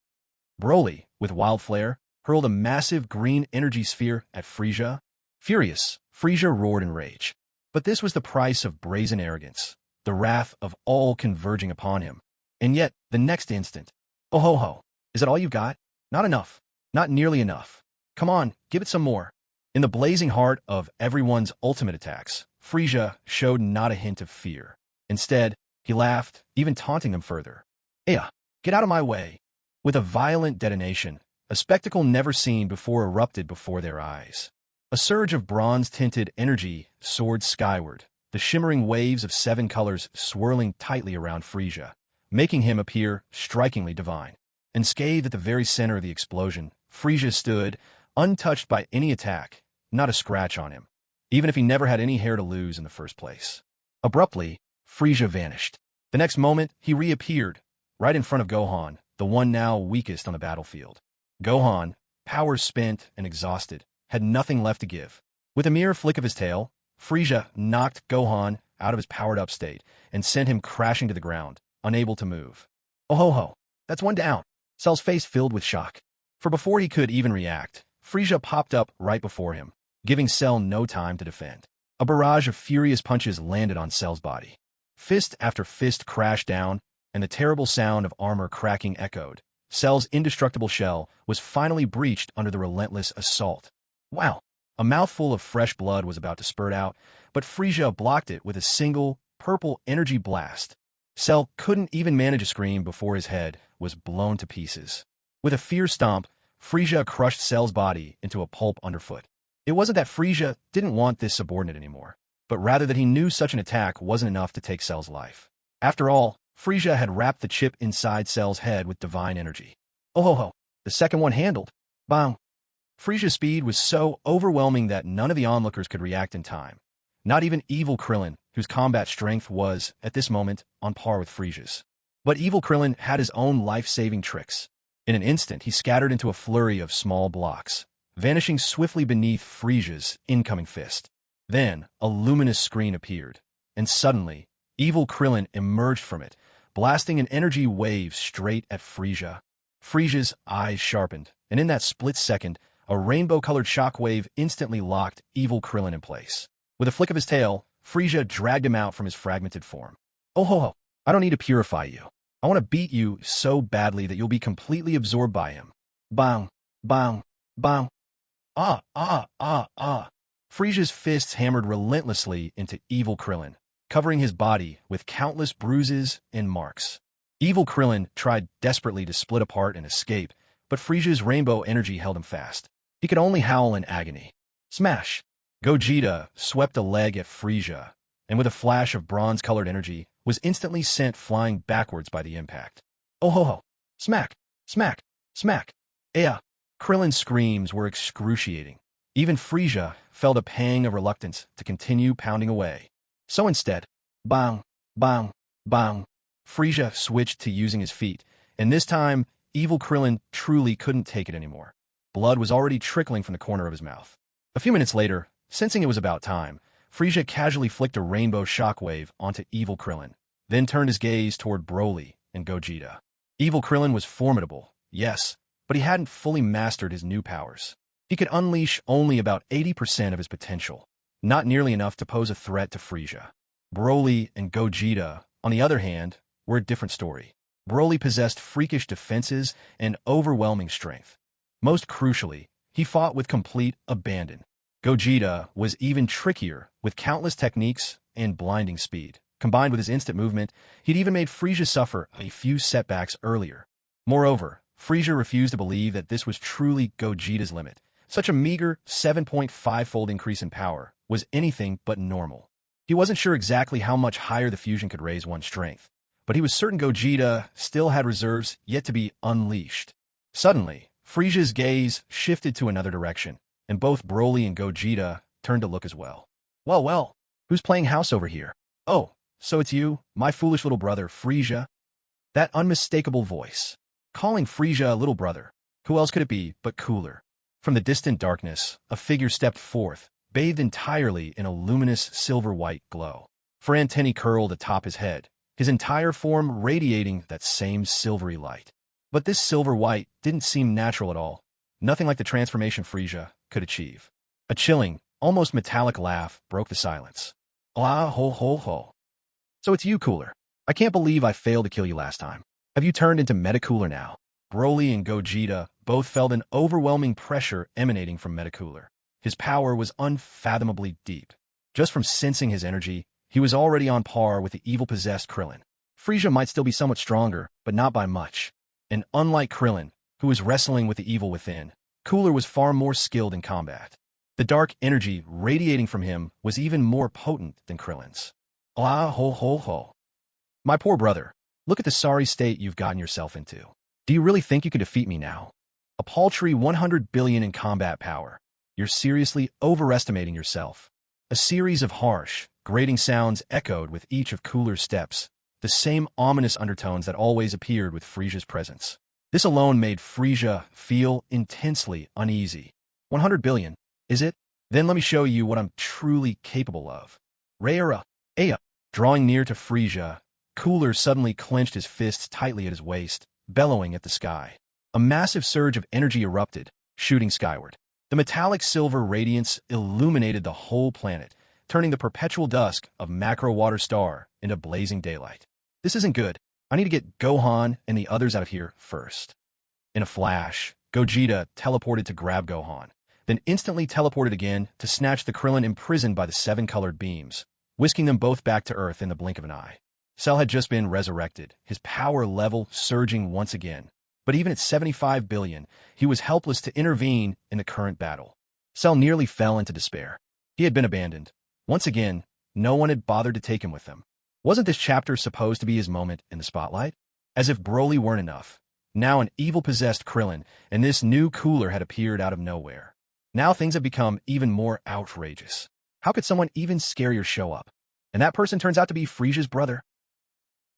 Broly, with Wild Flare, hurled a massive green energy sphere at Frieza. Furious, Frieza roared in rage. But this was the price of brazen arrogance, the wrath of all converging upon him. And yet, the next instant, oh ho ho, is that all you've got? Not enough. Not nearly enough. Come on, give it some more. In the blazing heart of everyone's ultimate attacks, Frieza showed not a hint of fear. Instead, he laughed, even taunting them further. Aya, get out of my way. With a violent detonation, a spectacle never seen before erupted before their eyes. A surge of bronze-tinted energy soared skyward, the shimmering waves of 7 colors swirling tightly around Frieza, making him appear strikingly divine. Enscathed at the very center of the explosion, Frieza stood, untouched by any attack, not a scratch on him, even if he never had any hair to lose in the first place. Abruptly, Frieza vanished. The next moment, he reappeared, right in front of Gohan, the one now weakest on the battlefield. Gohan, power spent and exhausted, had nothing left to give. With a mere flick of his tail, Frieza knocked Gohan out of his powered-up state and sent him crashing to the ground, unable to move. Oh ho ho, that's one down. Cell's face filled with shock. For before he could even react, Frieza popped up right before him, giving Cell no time to defend. A barrage of furious punches landed on Cell's body. Fist after fist crashed down, and the terrible sound of armor cracking echoed. Cell's indestructible shell was finally breached under the relentless assault. Wow! A mouthful of fresh blood was about to spurt out, but Frieza blocked it with a single, purple energy blast. Cell couldn't even manage a scream before his head was blown to pieces. With a fierce stomp, Frieza crushed Cell's body into a pulp underfoot. It wasn't that Frieza didn't want this subordinate anymore, but rather that he knew such an attack wasn't enough to take Cell's life. After all, Frieza had wrapped the chip inside Cell's head with divine energy. Oh ho ho, the second one handled. Bang! Frieza's speed was so overwhelming that none of the onlookers could react in time. Not even Evil Krillin, whose combat strength was, at this moment, on par with Frieza's. But Evil Krillin had his own life-saving tricks. In an instant, he scattered into a flurry of small blocks, vanishing swiftly beneath Frieza's incoming fist. Then, a luminous screen appeared, and suddenly, Evil Krillin emerged from it, blasting an energy wave straight at Frieza. Frieza's eyes sharpened, and in that split second, a rainbow-colored shockwave instantly locked Evil Krillin in place. With a flick of his tail, Frieza dragged him out from his fragmented form. Oh ho ho, I don't need to purify you. I want to beat you so badly that you'll be completely absorbed by him. Bang, bang, bang. Ah, ah, ah, ah. Frieza's fists hammered relentlessly into Evil Krillin, covering his body with countless bruises and marks. Evil Krillin tried desperately to split apart and escape, but Frieza's rainbow energy held him fast. He could only howl in agony. Smash! Gogeta swept a leg at Frieza, and with a flash of bronze-colored energy, was instantly sent flying backwards by the impact. Oh ho ho! Smack! Smack! Smack! Yeah! Krillin's screams were excruciating. Even Frieza felt a pang of reluctance to continue pounding away. So instead, bang, bang, bang, Frieza switched to using his feet, and this time, Evil Krillin truly couldn't take it anymore. Blood was already trickling from the corner of his mouth. A few minutes later, sensing it was about time, Frieza casually flicked a rainbow shockwave onto Evil Krillin, then turned his gaze toward Broly and Gogeta. Evil Krillin was formidable, yes, but he hadn't fully mastered his new powers. He could unleash only about 80% of his potential, not nearly enough to pose a threat to Frieza. Broly and Gogeta, on the other hand, were a different story. Broly possessed freakish defenses and overwhelming strength. Most crucially, he fought with complete abandon. Gogeta was even trickier, with countless techniques and blinding speed. Combined with his instant movement, he'd even made Frieza suffer a few setbacks earlier. Moreover, Frieza refused to believe that this was truly Gogeta's limit. Such a meager 7.5-fold increase in power was anything but normal. He wasn't sure exactly how much higher the fusion could raise one's strength, but he was certain Gogeta still had reserves yet to be unleashed. Suddenly, Frieza's gaze shifted to another direction, and both Broly and Gogeta turned to look as well. Well, well, who's playing house over here? Oh, so it's you, my foolish little brother, Frieza? That unmistakable voice. Calling Frieza a little brother. Who else could it be but Cooler? From the distant darkness, a figure stepped forth, bathed entirely in a luminous silver-white glow. For antennae curled atop his head, his entire form radiating that same silvery light. But this silver white didn't seem natural at all, nothing like the transformation Frieza could achieve. A chilling, almost metallic laugh broke the silence. Ah ho ho ho. So it's you, Cooler. I can't believe I failed to kill you last time. Have you turned into Metacooler now? Broly and Gogeta both felt an overwhelming pressure emanating from Metacooler. His power was unfathomably deep. Just from sensing his energy, he was already on par with the evil-possessed Krillin. Frieza might still be somewhat stronger, but not by much. And unlike Krillin, who was wrestling with the evil within, Cooler was far more skilled in combat. The dark energy radiating from him was even more potent than Krillin's. Ah ho ho ho. My poor brother, look at the sorry state you've gotten yourself into. Do you really think you can defeat me now? A paltry 100 billion in combat power. You're seriously overestimating yourself. A series of harsh, grating sounds echoed with each of Cooler's steps, the same ominous undertones that always appeared with Frieza's presence. This alone made Frieza feel intensely uneasy. 100 billion, is it? Then let me show you what I'm truly capable of. Rayara, Aya. Drawing near to Frieza, Cooler suddenly clenched his fists tightly at his waist, bellowing at the sky. A massive surge of energy erupted, shooting skyward. The metallic silver radiance illuminated the whole planet, turning the perpetual dusk of Macro Water Star into blazing daylight. This isn't good. I need to get Gohan and the others out of here first. In a flash, Gogeta teleported to grab Gohan, then instantly teleported again to snatch the Krillin imprisoned by the seven-colored beams, whisking them both back to Earth in the blink of an eye. Cell had just been resurrected, his power level surging once again. But even at 75 billion, he was helpless to intervene in the current battle. Cell nearly fell into despair. He had been abandoned. Once again, no one had bothered to take him with them. Wasn't this chapter supposed to be his moment in the spotlight? As if Broly weren't enough. Now an evil-possessed Krillin and this new Cooler had appeared out of nowhere. Now things have become even more outrageous. How could someone even scarier show up? And that person turns out to be Frieza's brother.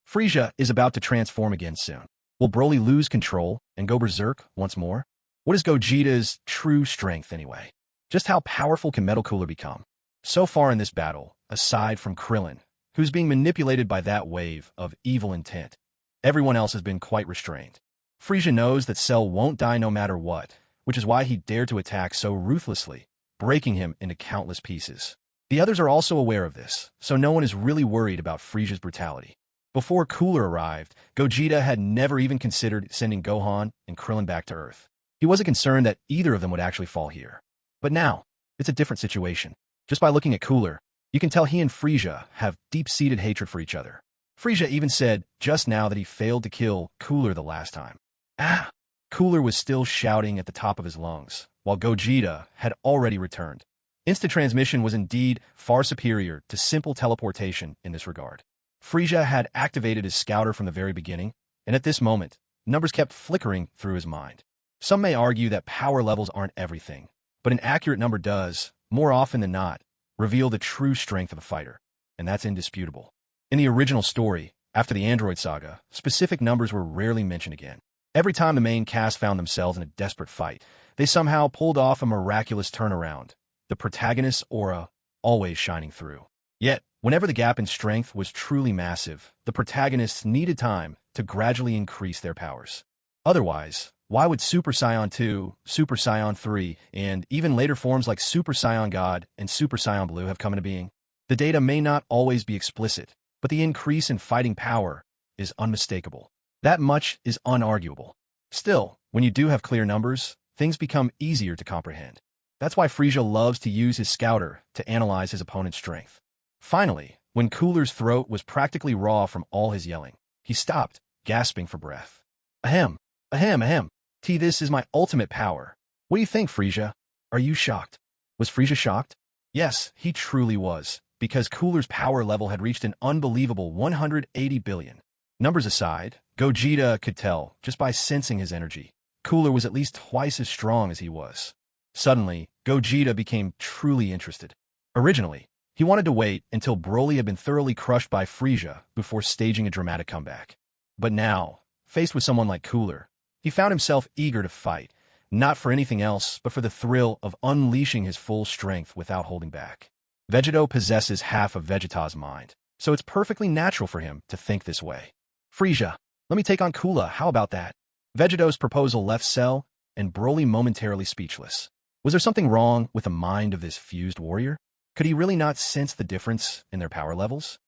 Frieza is about to transform again soon. Will Broly lose control and go berserk once more? What is Gogeta's true strength anyway? Just how powerful can Metal Cooler become? So far in this battle, aside from Krillin, who's being manipulated by that wave of evil intent, everyone else has been quite restrained. Frieza knows that Cell won't die no matter what, which is why he dared to attack so ruthlessly, breaking him into countless pieces. The others are also aware of this, so no one is really worried about Frieza's brutality. Before Cooler arrived, Gogeta had never even considered sending Gohan and Krillin back to Earth. He wasn't concerned that either of them would actually fall here. But now, it's a different situation. Just by looking at Cooler, you can tell he and Frieza have deep-seated hatred for each other. Frieza even said just now that he failed to kill Cooler the last time. Ah! Cooler was still shouting at the top of his lungs, while Gogeta had already returned. Instant transmission was indeed far superior to simple teleportation in this regard. Frieza had activated his scouter from the very beginning, and at this moment, numbers kept flickering through his mind. Some may argue that power levels aren't everything, but an accurate number does, more often than not, reveal the true strength of a fighter, and that's indisputable. In the original story, after the Android saga, specific numbers were rarely mentioned again. Every time the main cast found themselves in a desperate fight, they somehow pulled off a miraculous turnaround, the protagonist's aura always shining through. Yet, whenever the gap in strength was truly massive, the protagonists needed time to gradually increase their powers. Otherwise, why would Super Saiyan 2, Super Saiyan 3, and even later forms like Super Saiyan God and Super Saiyan Blue have come into being? The data may not always be explicit, but the increase in fighting power is unmistakable. That much is unarguable. Still, when you do have clear numbers, things become easier to comprehend. That's why Frieza loves to use his scouter to analyze his opponent's strength. Finally, when Cooler's throat was practically raw from all his yelling, he stopped, gasping for breath. Ahem, ahem, ahem. This is my ultimate power. What do you think, Frieza? Are you shocked? Was Frieza shocked? Yes, he truly was, because Cooler's power level had reached an unbelievable 180 billion. Numbers aside, Gogeta could tell, just by sensing his energy, Cooler was at least twice as strong as he was. Suddenly, Gogeta became truly interested. Originally, he wanted to wait until Broly had been thoroughly crushed by Frieza before staging a dramatic comeback. But now, faced with someone like Cooler, he found himself eager to fight, not for anything else but for the thrill of unleashing his full strength without holding back. Vegeta possesses half of Vegeta's mind, so it's perfectly natural for him to think this way. Frieza, let me take on Cooler, how about that? Vegeta's proposal left Cell and Broly momentarily speechless. Was there something wrong with the mind of this fused warrior? Could he really not sense the difference in their power levels?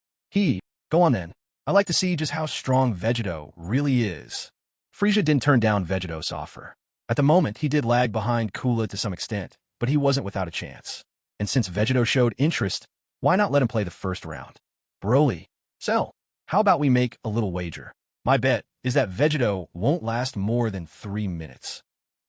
Go on then. I'd like to see just how strong Vegeta really is. Frieza didn't turn down Vegeta's offer. At the moment, he did lag behind Cooler to some extent, but he wasn't without a chance. And since Vegeta showed interest, why not let him play the first round? Broly, Cell, how about we make a little wager? My bet is that Vegeta won't last more than 3 minutes.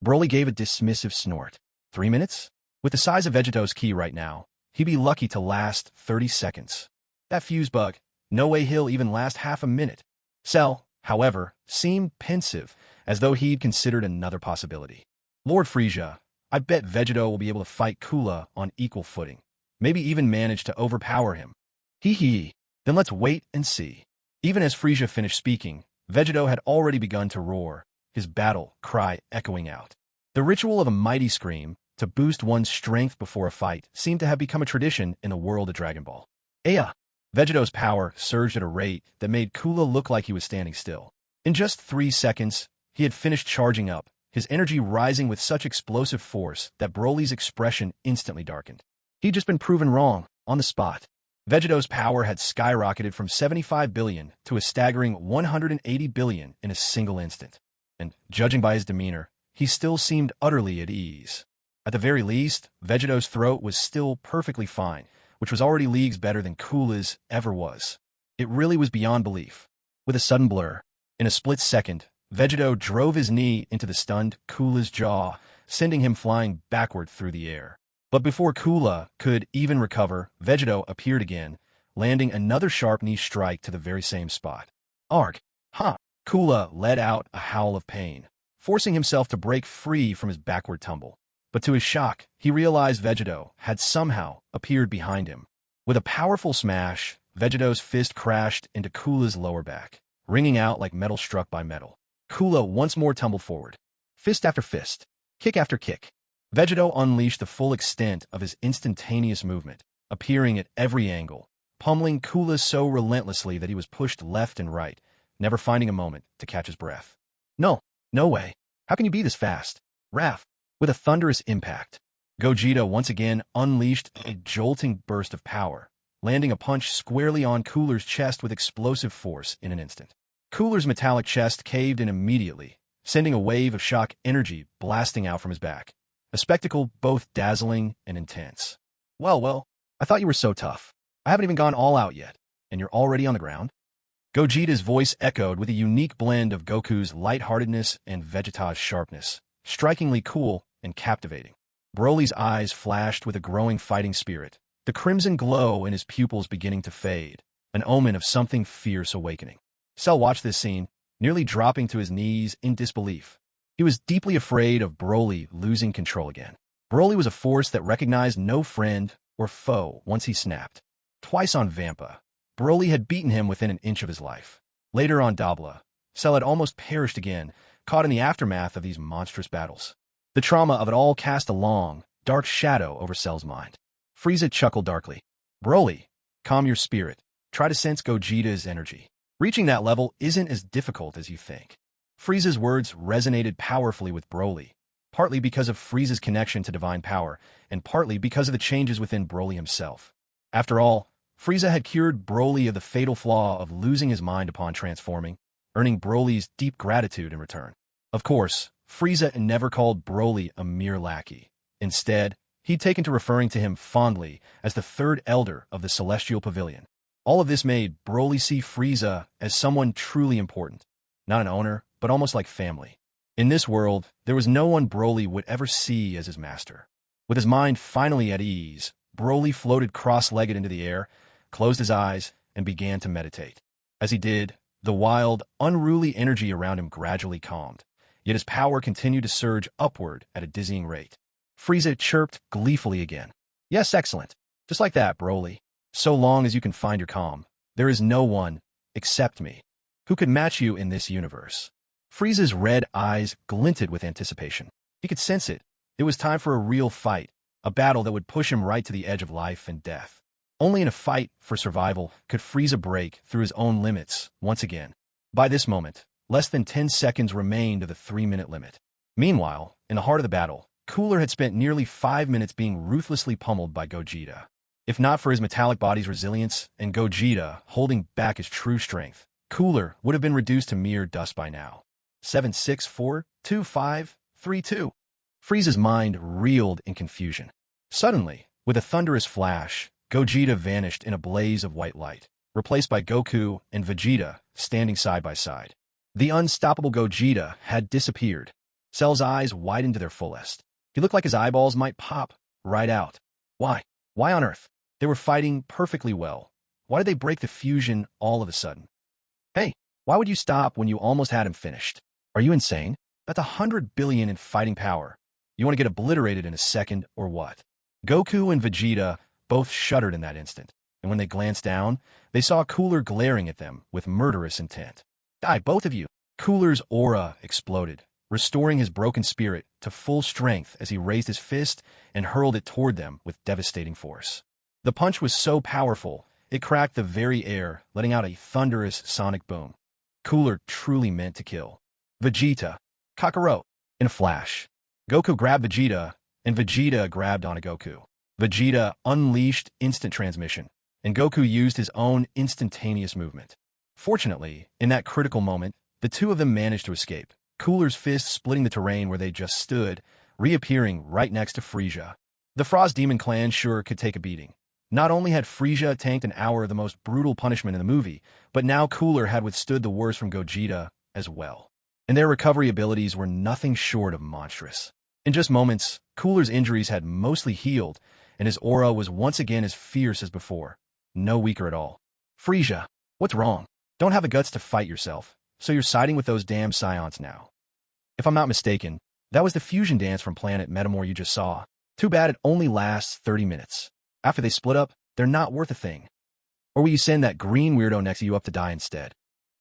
Broly gave a dismissive snort. 3 minutes? With the size of Vegeta's ki right now, he'd be lucky to last 30 seconds. That fuse bug, no way he'll even last half a minute. Cell, however, seemed pensive as though he'd considered another possibility. Lord Frieza, I bet Vegeta will be able to fight Cooler on equal footing. Maybe even manage to overpower him. Hee hee. Then let's wait and see. Even as Frieza finished speaking, Vegeta had already begun to roar, his battle cry echoing out. The ritual of a mighty scream, to boost one's strength before a fight, seemed to have become a tradition in the world of Dragon Ball. Aya! Vegeta's power surged at a rate that made Cooler look like he was standing still. In just 3 seconds, he had finished charging up, his energy rising with such explosive force that Broly's expression instantly darkened. He'd just been proven wrong, on the spot. Vegeta's power had skyrocketed from 75 billion to a staggering 180 billion in a single instant. And, judging by his demeanor, he still seemed utterly at ease. At the very least, Vegeta's throat was still perfectly fine, which was already leagues better than Cooler's ever was. It really was beyond belief. With a sudden blur, in a split second, Vegeta drove his knee into the stunned Cooler's jaw, sending him flying backward through the air. But before Cooler could even recover, Vegeta appeared again, landing another sharp knee strike to the very same spot. Arg! Ha! Cooler let out a howl of pain, forcing himself to break free from his backward tumble. But to his shock, he realized Vegeta had somehow appeared behind him. With a powerful smash, Vegeta's fist crashed into Cooler's lower back, ringing out like metal struck by metal. Cooler once more tumbled forward. Fist after fist, kick after kick. Vegeta unleashed the full extent of his instantaneous movement, appearing at every angle, pummeling Cooler so relentlessly that he was pushed left and right, never finding a moment to catch his breath. No way. How can you be this fast? Raph. With a thunderous impact, Gogeta once again unleashed a jolting burst of power, landing a punch squarely on Cooler's chest with explosive force in an instant. Cooler's metallic chest caved in immediately, sending a wave of shock energy blasting out from his back. A spectacle both dazzling and intense. Well, I thought you were so tough. I haven't even gone all out yet, and you're already on the ground? Gogeta's voice echoed with a unique blend of Goku's lightheartedness and Vegeta's sharpness, strikingly cool and captivating. Broly's eyes flashed with a growing fighting spirit, the crimson glow in his pupils beginning to fade, an omen of something fierce awakening. Cell watched this scene, nearly dropping to his knees in disbelief. He was deeply afraid of Broly losing control again. Broly was a force that recognized no friend or foe once he snapped. Twice on Vampa, Broly had beaten him within an inch of his life. Later on Dabla, Cell had almost perished again, caught in the aftermath of these monstrous battles. The trauma of it all cast a long, dark shadow over Cell's mind. Frieza chuckled darkly. Broly, calm your spirit. Try to sense Gogeta's energy. Reaching that level isn't as difficult as you think. Frieza's words resonated powerfully with Broly, partly because of Frieza's connection to divine power, and partly because of the changes within Broly himself. After all, Frieza had cured Broly of the fatal flaw of losing his mind upon transforming, earning Broly's deep gratitude in return. Of course, Frieza never called Broly a mere lackey. Instead, he'd taken to referring to him fondly as the third elder of the Celestial Pavilion. All of this made Broly see Frieza as someone truly important, not an owner, but almost like family. In this world, there was no one Broly would ever see as his master. With his mind finally at ease, Broly floated cross-legged into the air, closed his eyes, and began to meditate. As he did, the wild, unruly energy around him gradually calmed, yet his power continued to surge upward at a dizzying rate. Frieza chirped gleefully again. Yes, excellent. Just like that, Broly. So long as you can find your calm, there is no one, except me, who could match you in this universe. Frieza's red eyes glinted with anticipation. He could sense it. It was time for a real fight, a battle that would push him right to the edge of life and death. Only in a fight for survival could Frieza break through his own limits once again. By this moment, less than 10 seconds remained of the 3-minute limit. Meanwhile, in the heart of the battle, Cooler had spent nearly 5 minutes being ruthlessly pummeled by Gogeta. If not for his metallic body's resilience and Gogeta holding back his true strength, Cooler would have been reduced to mere dust by now. 7, 6, 4, 2, 5, 3, 2. Frieza's mind reeled in confusion. Suddenly, with a thunderous flash, Gogeta vanished in a blaze of white light, replaced by Goku and Vegeta standing side by side. The unstoppable Gogeta had disappeared. Cell's eyes widened to their fullest. He looked like his eyeballs might pop right out. Why? Why on earth? They were fighting perfectly well. Why did they break the fusion all of a sudden? Hey, why would you stop when you almost had him finished? Are you insane? That's 100 billion in fighting power. You want to get obliterated in a second, or what? Goku and Vegeta both shuddered in that instant, and when they glanced down, they saw Cooler glaring at them with murderous intent. Die, both of you! Cooler's aura exploded, restoring his broken spirit to full strength as he raised his fist and hurled it toward them with devastating force. The punch was so powerful, it cracked the very air, letting out a thunderous sonic boom. Cooler truly meant to kill. Vegeta. Kakarot. In a flash, Goku grabbed Vegeta, and Vegeta grabbed onto Goku. Vegeta unleashed instant transmission, and Goku used his own instantaneous movement. Fortunately, in that critical moment, the two of them managed to escape, Cooler's fist splitting the terrain where they just stood, reappearing right next to Frieza. The Frost Demon clan sure could take a beating. Not only had Frieza tanked an hour of the most brutal punishment in the movie, but now Cooler had withstood the worst from Gogeta as well. And their recovery abilities were nothing short of monstrous. In just moments, Cooler's injuries had mostly healed, and his aura was once again as fierce as before, no weaker at all. Frieza, what's wrong? Don't have the guts to fight yourself, so you're siding with those damn Scions now. If I'm not mistaken, that was the fusion dance from planet Metamoru you just saw. Too bad it only lasts 30 minutes. After they split up, they're not worth a thing. Or will you send that green weirdo next to you up to die instead?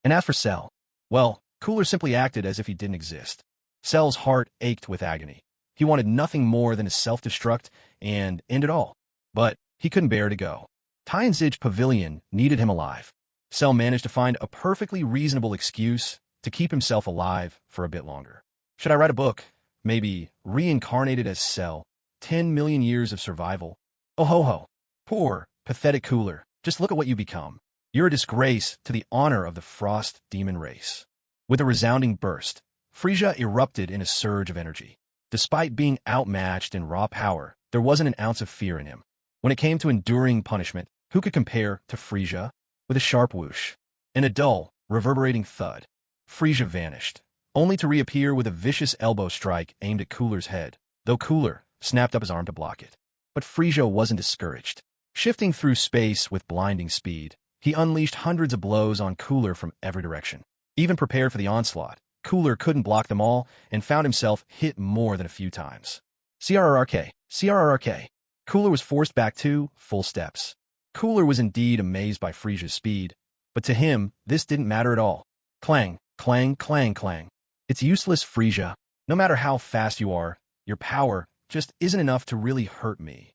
And as for Cell, well, Cooler simply acted as if he didn't exist. Cell's heart ached with agony. He wanted nothing more than to self-destruct and end it all. But he couldn't bear to go. Tianzij Pavilion needed him alive. Cell managed to find a perfectly reasonable excuse to keep himself alive for a bit longer. Should I write a book? Maybe reincarnated as Cell. 10 million years of survival. Oh ho ho. Poor, pathetic Cooler. Just look at what you become. You're a disgrace to the honor of the Frost Demon race. With a resounding burst, Frieza erupted in a surge of energy. Despite being outmatched in raw power, there wasn't an ounce of fear in him. When it came to enduring punishment, who could compare to Frieza? With a sharp whoosh and a dull, reverberating thud, Frieza vanished, only to reappear with a vicious elbow strike aimed at Cooler's head, though Cooler snapped up his arm to block it. But Frieza wasn't discouraged. Shifting through space with blinding speed, he unleashed hundreds of blows on Cooler from every direction. Even prepared for the onslaught, Cooler couldn't block them all and found himself hit more than a few times. CRRK, CRRK. Cooler was forced back 2 full steps. Cooler was indeed amazed by Frieza's speed, but to him, this didn't matter at all. Clang, clang, clang, clang. It's useless, Frieza. No matter how fast you are, your power just isn't enough to really hurt me.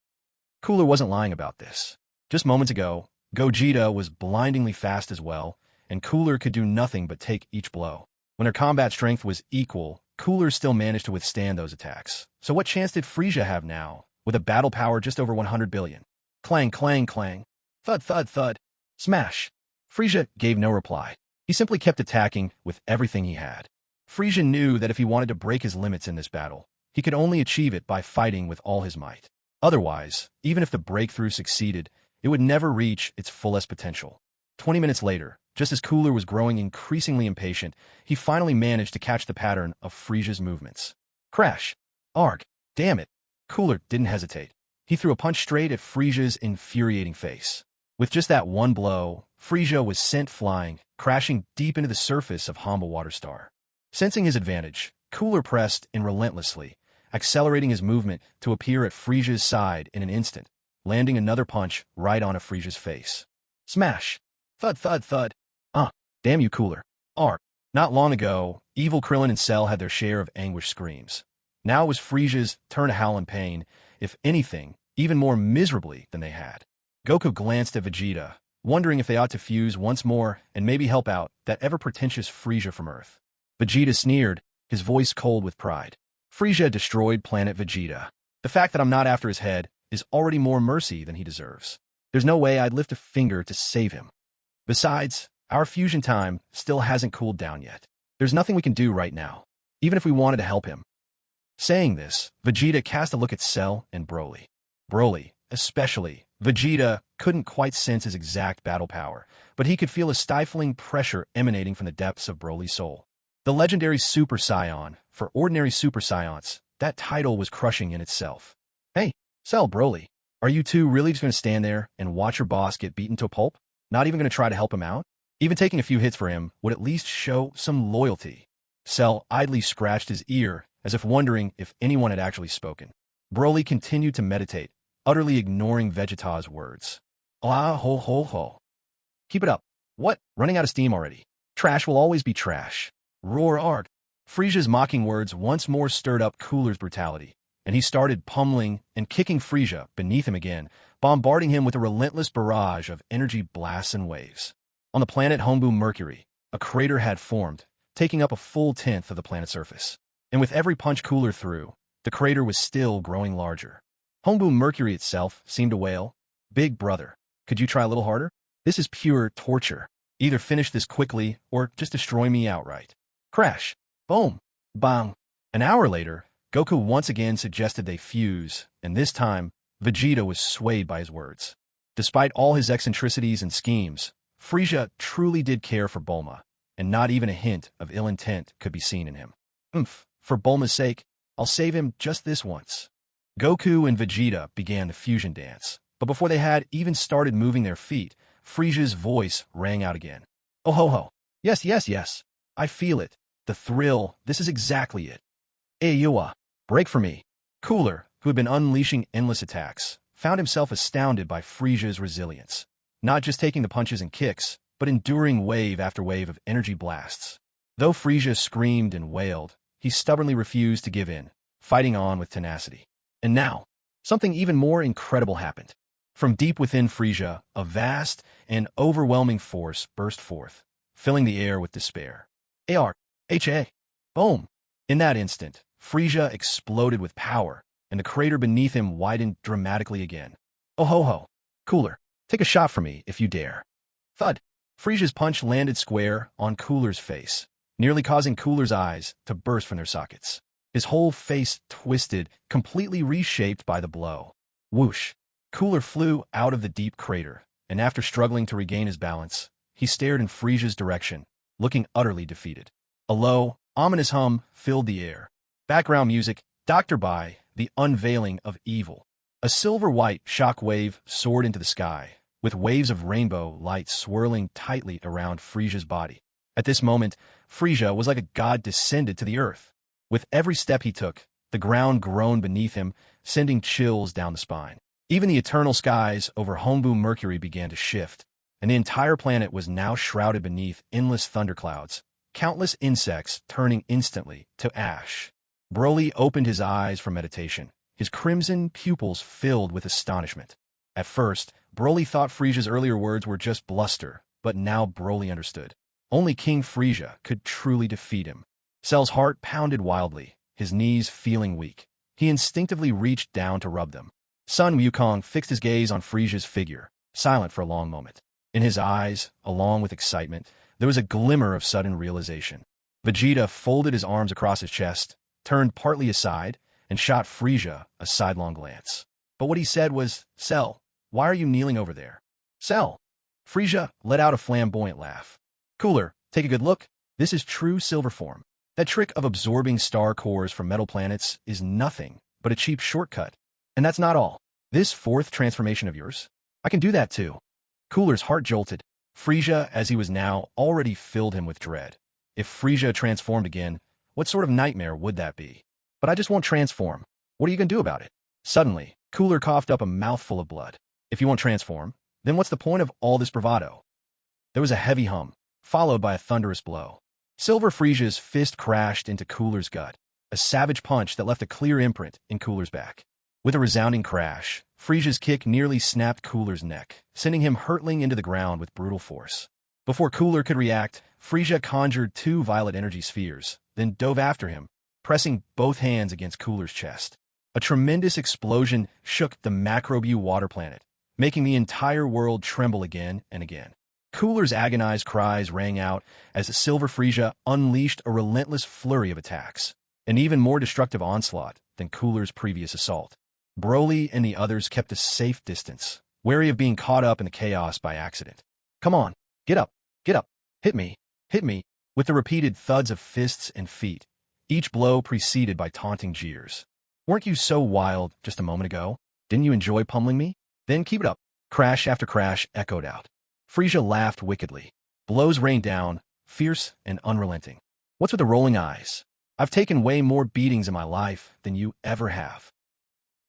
Cooler wasn't lying about this. Just moments ago, Gogeta was blindingly fast as well, and Cooler could do nothing but take each blow. When their combat strength was equal, Cooler still managed to withstand those attacks. So what chance did Frieza have now, with a battle power just over 100 billion? Clang, clang, clang. Thud, thud, thud. Smash. Frieza gave no reply. He simply kept attacking with everything he had. Frieza knew that if he wanted to break his limits in this battle, he could only achieve it by fighting with all his might. Otherwise, even if the breakthrough succeeded, it would never reach its fullest potential. 20 minutes later, just as Cooler was growing increasingly impatient, he finally managed to catch the pattern of Frieza's movements. Crash. Arg. Damn it. Cooler didn't hesitate. He threw a punch straight at Frieza's infuriating face. With just that one blow, Frieza was sent flying, crashing deep into the surface of Hamba Water Star. Sensing his advantage, Cooler pressed in relentlessly, accelerating his movement to appear at Frieza's side in an instant, landing another punch right onto Frieza's face. Smash! Thud, thud, thud. Damn you, Cooler. Arg. Not long ago, evil Krillin and Cell had their share of anguish screams. Now it was Frieza's turn to howl in pain, if anything, even more miserably than they had. Goku glanced at Vegeta, wondering if they ought to fuse once more and maybe help out that ever-pretentious Frieza from Earth. Vegeta sneered, his voice cold with pride. Frieza destroyed planet Vegeta. The fact that I'm not after his head is already more mercy than he deserves. There's no way I'd lift a finger to save him. Besides, our fusion time still hasn't cooled down yet. There's nothing we can do right now, even if we wanted to help him. Saying this, Vegeta cast a look at Cell and Broly. Broly, especially, Vegeta couldn't quite sense his exact battle power, but he could feel a stifling pressure emanating from the depths of Broly's soul. The legendary Super Saiyan, for ordinary Super Saiyans, that title was crushing in itself. Hey, Cell, Broly, are you two really just going to stand there and watch your boss get beaten to a pulp? Not even going to try to help him out? Even taking a few hits for him would at least show some loyalty. Cell idly scratched his ear, as if wondering if anyone had actually spoken. Broly continued to meditate, utterly ignoring Vegeta's words. Ah ho ho ho. Keep it up. What? Running out of steam already. Trash will always be trash. Roar arg. Frieza's mocking words once more stirred up Cooler's brutality, and he started pummeling and kicking Frieza beneath him again, bombarding him with a relentless barrage of energy blasts and waves. On the planet Homeboom Mercury, a crater had formed, taking up a full tenth of the planet's surface. And with every punch Cooler threw, the crater was still growing larger. Homeboom Mercury itself seemed to wail, "Big brother, could you try a little harder? This is pure torture. Either finish this quickly or just destroy me outright." Crash. Boom. Bang. An hour later, Goku once again suggested they fuse, and this time, Vegeta was swayed by his words. Despite all his eccentricities and schemes, Frieza truly did care for Bulma, and not even a hint of ill intent could be seen in him. For Bulma's sake, I'll save him just this once. Goku and Vegeta began the fusion dance, but before they had even started moving their feet, Frieza's voice rang out again. Oh ho ho. Yes, yes, yes. I feel it. The thrill. This is exactly it. Ayua. Break for me. Cooler, who had been unleashing endless attacks, found himself astounded by Frieza's resilience. Not just taking the punches and kicks, but enduring wave after wave of energy blasts. Though Frieza screamed and wailed, he stubbornly refused to give in, fighting on with tenacity. And now, something even more incredible happened. From deep within Frieza, a vast and overwhelming force burst forth, filling the air with despair. A-R-H-A. Boom! In that instant, Frieza exploded with power, and the crater beneath him widened dramatically again. Oh ho ho! Cooler, take a shot for me if you dare. Thud! Frieza's punch landed square on Cooler's face, nearly causing Cooler's eyes to burst from their sockets. His whole face twisted, completely reshaped by the blow. Whoosh! Cooler flew out of the deep crater, and after struggling to regain his balance, he stared in Frieza's direction, looking utterly defeated. A low, ominous hum filled the air. Background music, Dr. By, The Unveiling of Evil. A silver-white shock wave soared into the sky, with waves of rainbow light swirling tightly around Frieza's body. At this moment, Frieza was like a god descended to the earth. With every step he took, the ground groaned beneath him, sending chills down the spine. Even the eternal skies over Homeboom Mercury began to shift, and the entire planet was now shrouded beneath endless thunderclouds, countless insects turning instantly to ash. Broly opened his eyes for meditation, his crimson pupils filled with astonishment. At first, Broly thought Frieza's earlier words were just bluster, but now Broly understood. Only King Frieza could truly defeat him. Cell's heart pounded wildly, his knees feeling weak. He instinctively reached down to rub them. Sun Wukong fixed his gaze on Frieza's figure, silent for a long moment. In his eyes, along with excitement, there was a glimmer of sudden realization. Vegeta folded his arms across his chest, turned partly aside, and shot Frieza a sidelong glance. But what he said was, "Cell, why are you kneeling over there?" "Cell." Frieza let out a flamboyant laugh. "Cooler, take a good look. This is true silver form. That trick of absorbing star cores from metal planets is nothing but a cheap shortcut. And that's not all. This fourth transformation of yours, I can do that too." Cooler's heart jolted. Frieza, as he was now, already filled him with dread. If Frieza transformed again, what sort of nightmare would that be? "But I just won't transform. What are you going to do about it?" Suddenly, Cooler coughed up a mouthful of blood. "If you won't transform, then what's the point of all this bravado?" There was a heavy hum, followed by a thunderous blow. Silver Frieza's fist crashed into Cooler's gut, a savage punch that left a clear imprint in Cooler's back. With a resounding crash, Frieza's kick nearly snapped Cooler's neck, sending him hurtling into the ground with brutal force. Before Cooler could react, Frieza conjured 2 violet energy spheres, then dove after him, pressing both hands against Cooler's chest. A tremendous explosion shook the Macrobue water planet, making the entire world tremble again and again. Cooler's agonized cries rang out as Silver Frieza unleashed a relentless flurry of attacks, an even more destructive onslaught than Cooler's previous assault. Broly and the others kept a safe distance, wary of being caught up in the chaos by accident. "Come on, get up, hit me, hit me," with the repeated thuds of fists and feet, each blow preceded by taunting jeers. "Weren't you so wild just a moment ago? Didn't you enjoy pummeling me? Then keep it up." Crash after crash echoed out. Frieza laughed wickedly. Blows rained down, fierce and unrelenting. What's with the rolling eyes? I've taken way more beatings in my life than you ever have.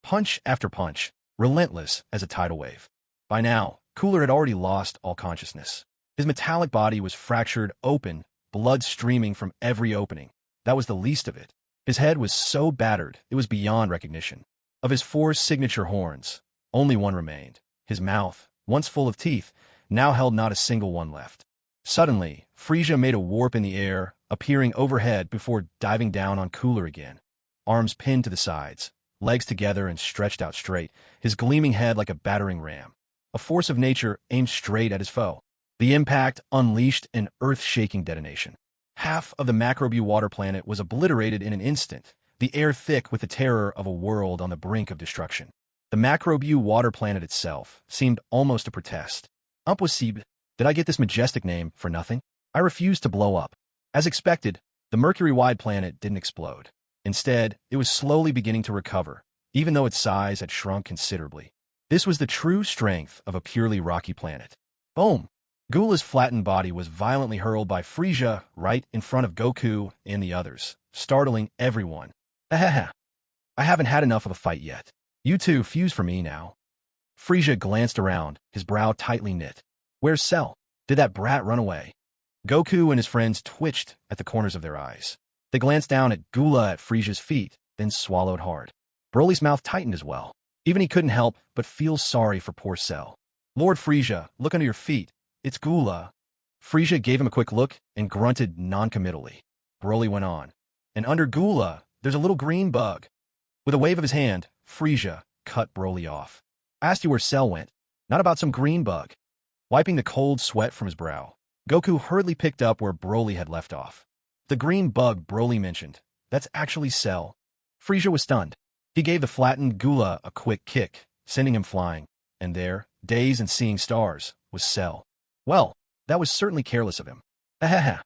Punch after punch, relentless as a tidal wave. By now, Cooler had already lost all consciousness. His metallic body was fractured open, blood streaming from every opening. That was the least of it. His head was so battered, it was beyond recognition. Of his 4 signature horns, only one remained. His mouth, once full of teeth, now held not a single one left. Suddenly, Frieza made a warp in the air, appearing overhead before diving down on Cooler again. Arms pinned to the sides, legs together and stretched out straight, his gleaming head like a battering ram. A force of nature aimed straight at his foe. The impact unleashed an earth-shaking detonation. Half of the Macrobue water planet was obliterated in an instant, the air thick with the terror of a world on the brink of destruction. The Macrobue water planet itself seemed almost to protest. Impossible. Did I get this majestic name for nothing? I refused to blow up. As expected, the Mercury-wide planet didn't explode. Instead, it was slowly beginning to recover, even though its size had shrunk considerably. This was the true strength of a purely rocky planet. Boom! Gula's flattened body was violently hurled by Frieza right in front of Goku and the others, startling everyone. Ahaha. I haven't had enough of a fight yet. You two fuse for me now. Frieza glanced around, his brow tightly knit. Where's Cell? Did that brat run away? Goku and his friends twitched at the corners of their eyes. They glanced down at Gula at Frieza's feet, then swallowed hard. Broly's mouth tightened as well. Even he couldn't help but feel sorry for poor Cell. Lord Frieza, look under your feet. It's Gula. Frieza gave him a quick look and grunted noncommittally. Broly went on. And under Gula, there's a little green bug. With a wave of his hand, Frieza cut Broly off. I asked you where Cell went, not about some green bug. Wiping the cold sweat from his brow, Goku hurriedly picked up where Broly had left off. The green bug Broly mentioned, that's actually Cell. Frieza was stunned. He gave the flattened Gula a quick kick, sending him flying. And there, dazed and seeing stars, was Cell. Well, that was certainly careless of him. Ahaha.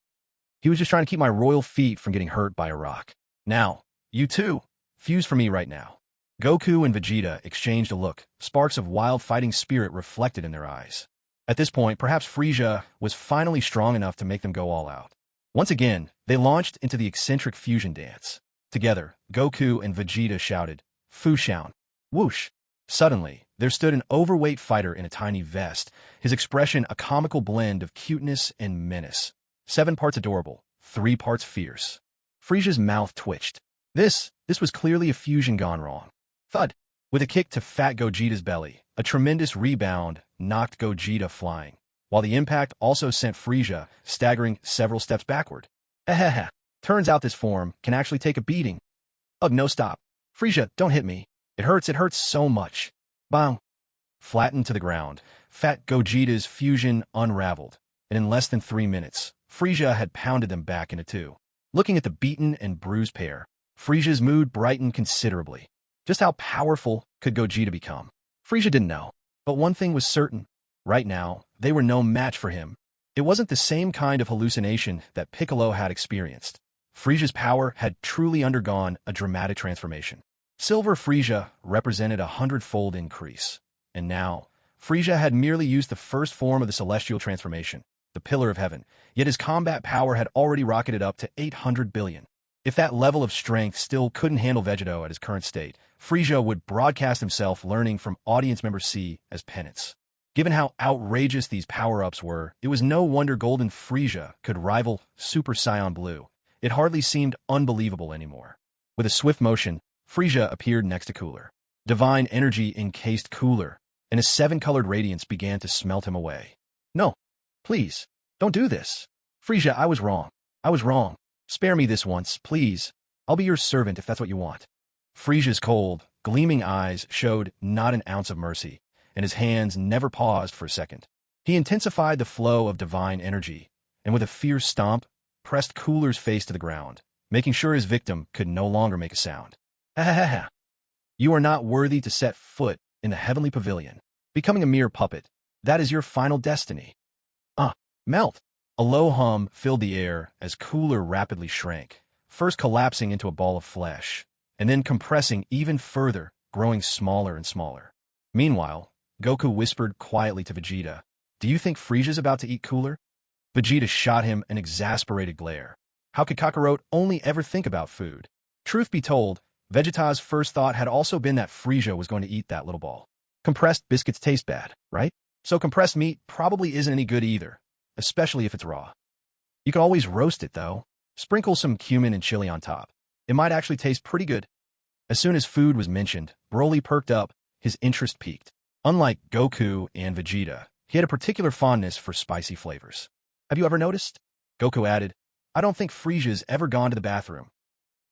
He was just trying to keep my royal feet from getting hurt by a rock. Now, you two, fuse for me right now. Goku and Vegeta exchanged a look, sparks of wild fighting spirit reflected in their eyes. At this point, perhaps Frieza was finally strong enough to make them go all out. Once again, they launched into the eccentric fusion dance. Together, Goku and Vegeta shouted, Fushan. Whoosh! Suddenly, there stood an overweight fighter in a tiny vest, his expression a comical blend of cuteness and menace. 7 parts adorable, 3 parts fierce. Frieza's mouth twitched. This was clearly a fusion gone wrong. Thud! With a kick to Fat Gogeta's belly, a tremendous rebound knocked Gogeta flying, while the impact also sent Frieza staggering several steps backward. Ahaha. Turns out this form can actually take a beating. Ugh, no stop. Frieza, don't hit me. It hurts so much. Bang. Flattened to the ground, Fat Gogeta's fusion unraveled, and in less than 3 minutes, Frieza had pounded them back into 2. Looking at the beaten and bruised pair, Frieza's mood brightened considerably. Just how powerful could Gogeta become? Frieza didn't know, but one thing was certain. Right now, they were no match for him. It wasn't the same kind of hallucination that Piccolo had experienced. Frieza's power had truly undergone a dramatic transformation. Silver Frieza represented a 100-fold increase. And now, Frieza had merely used the first form of the celestial transformation, the Pillar of Heaven, yet his combat power had already rocketed up to 800 billion. If that level of strength still couldn't handle Vegeta at his current state, Frieza would broadcast himself learning from audience member C as penance. Given how outrageous these power-ups were, it was no wonder Golden Frieza could rival Super Saiyan Blue. It hardly seemed unbelievable anymore. With a swift motion, Frieza appeared next to Cooler. Divine energy encased Cooler, and a 7-colored radiance began to smelt him away. No, please, don't do this. Frieza, I was wrong. I was wrong. Spare me this once, please. I'll be your servant if that's what you want. Frieza's cold, gleaming eyes showed not an ounce of mercy, and his hands never paused for a second. He intensified the flow of divine energy, and with a fierce stomp, pressed Cooler's face to the ground, making sure his victim could no longer make a sound. Ha ha ha ha. You are not worthy to set foot in the heavenly pavilion. Becoming a mere puppet, that is your final destiny. Melt. A low hum filled the air as Cooler rapidly shrank, first collapsing into a ball of flesh, and then compressing even further, growing smaller and smaller. Meanwhile, Goku whispered quietly to Vegeta, Do you think Frieza's about to eat Cooler? Vegeta shot him an exasperated glare. How could Kakarot only ever think about food? Truth be told, Vegeta's first thought had also been that Frieza was going to eat that little ball. Compressed biscuits taste bad, right? So compressed meat probably isn't any good either, especially if it's raw. You could always roast it, though. Sprinkle some cumin and chili on top. It might actually taste pretty good. As soon as food was mentioned, Broly perked up, his interest peaked. Unlike Goku and Vegeta, he had a particular fondness for spicy flavors. Have you ever noticed? Goku added, I don't think Frieza's ever gone to the bathroom.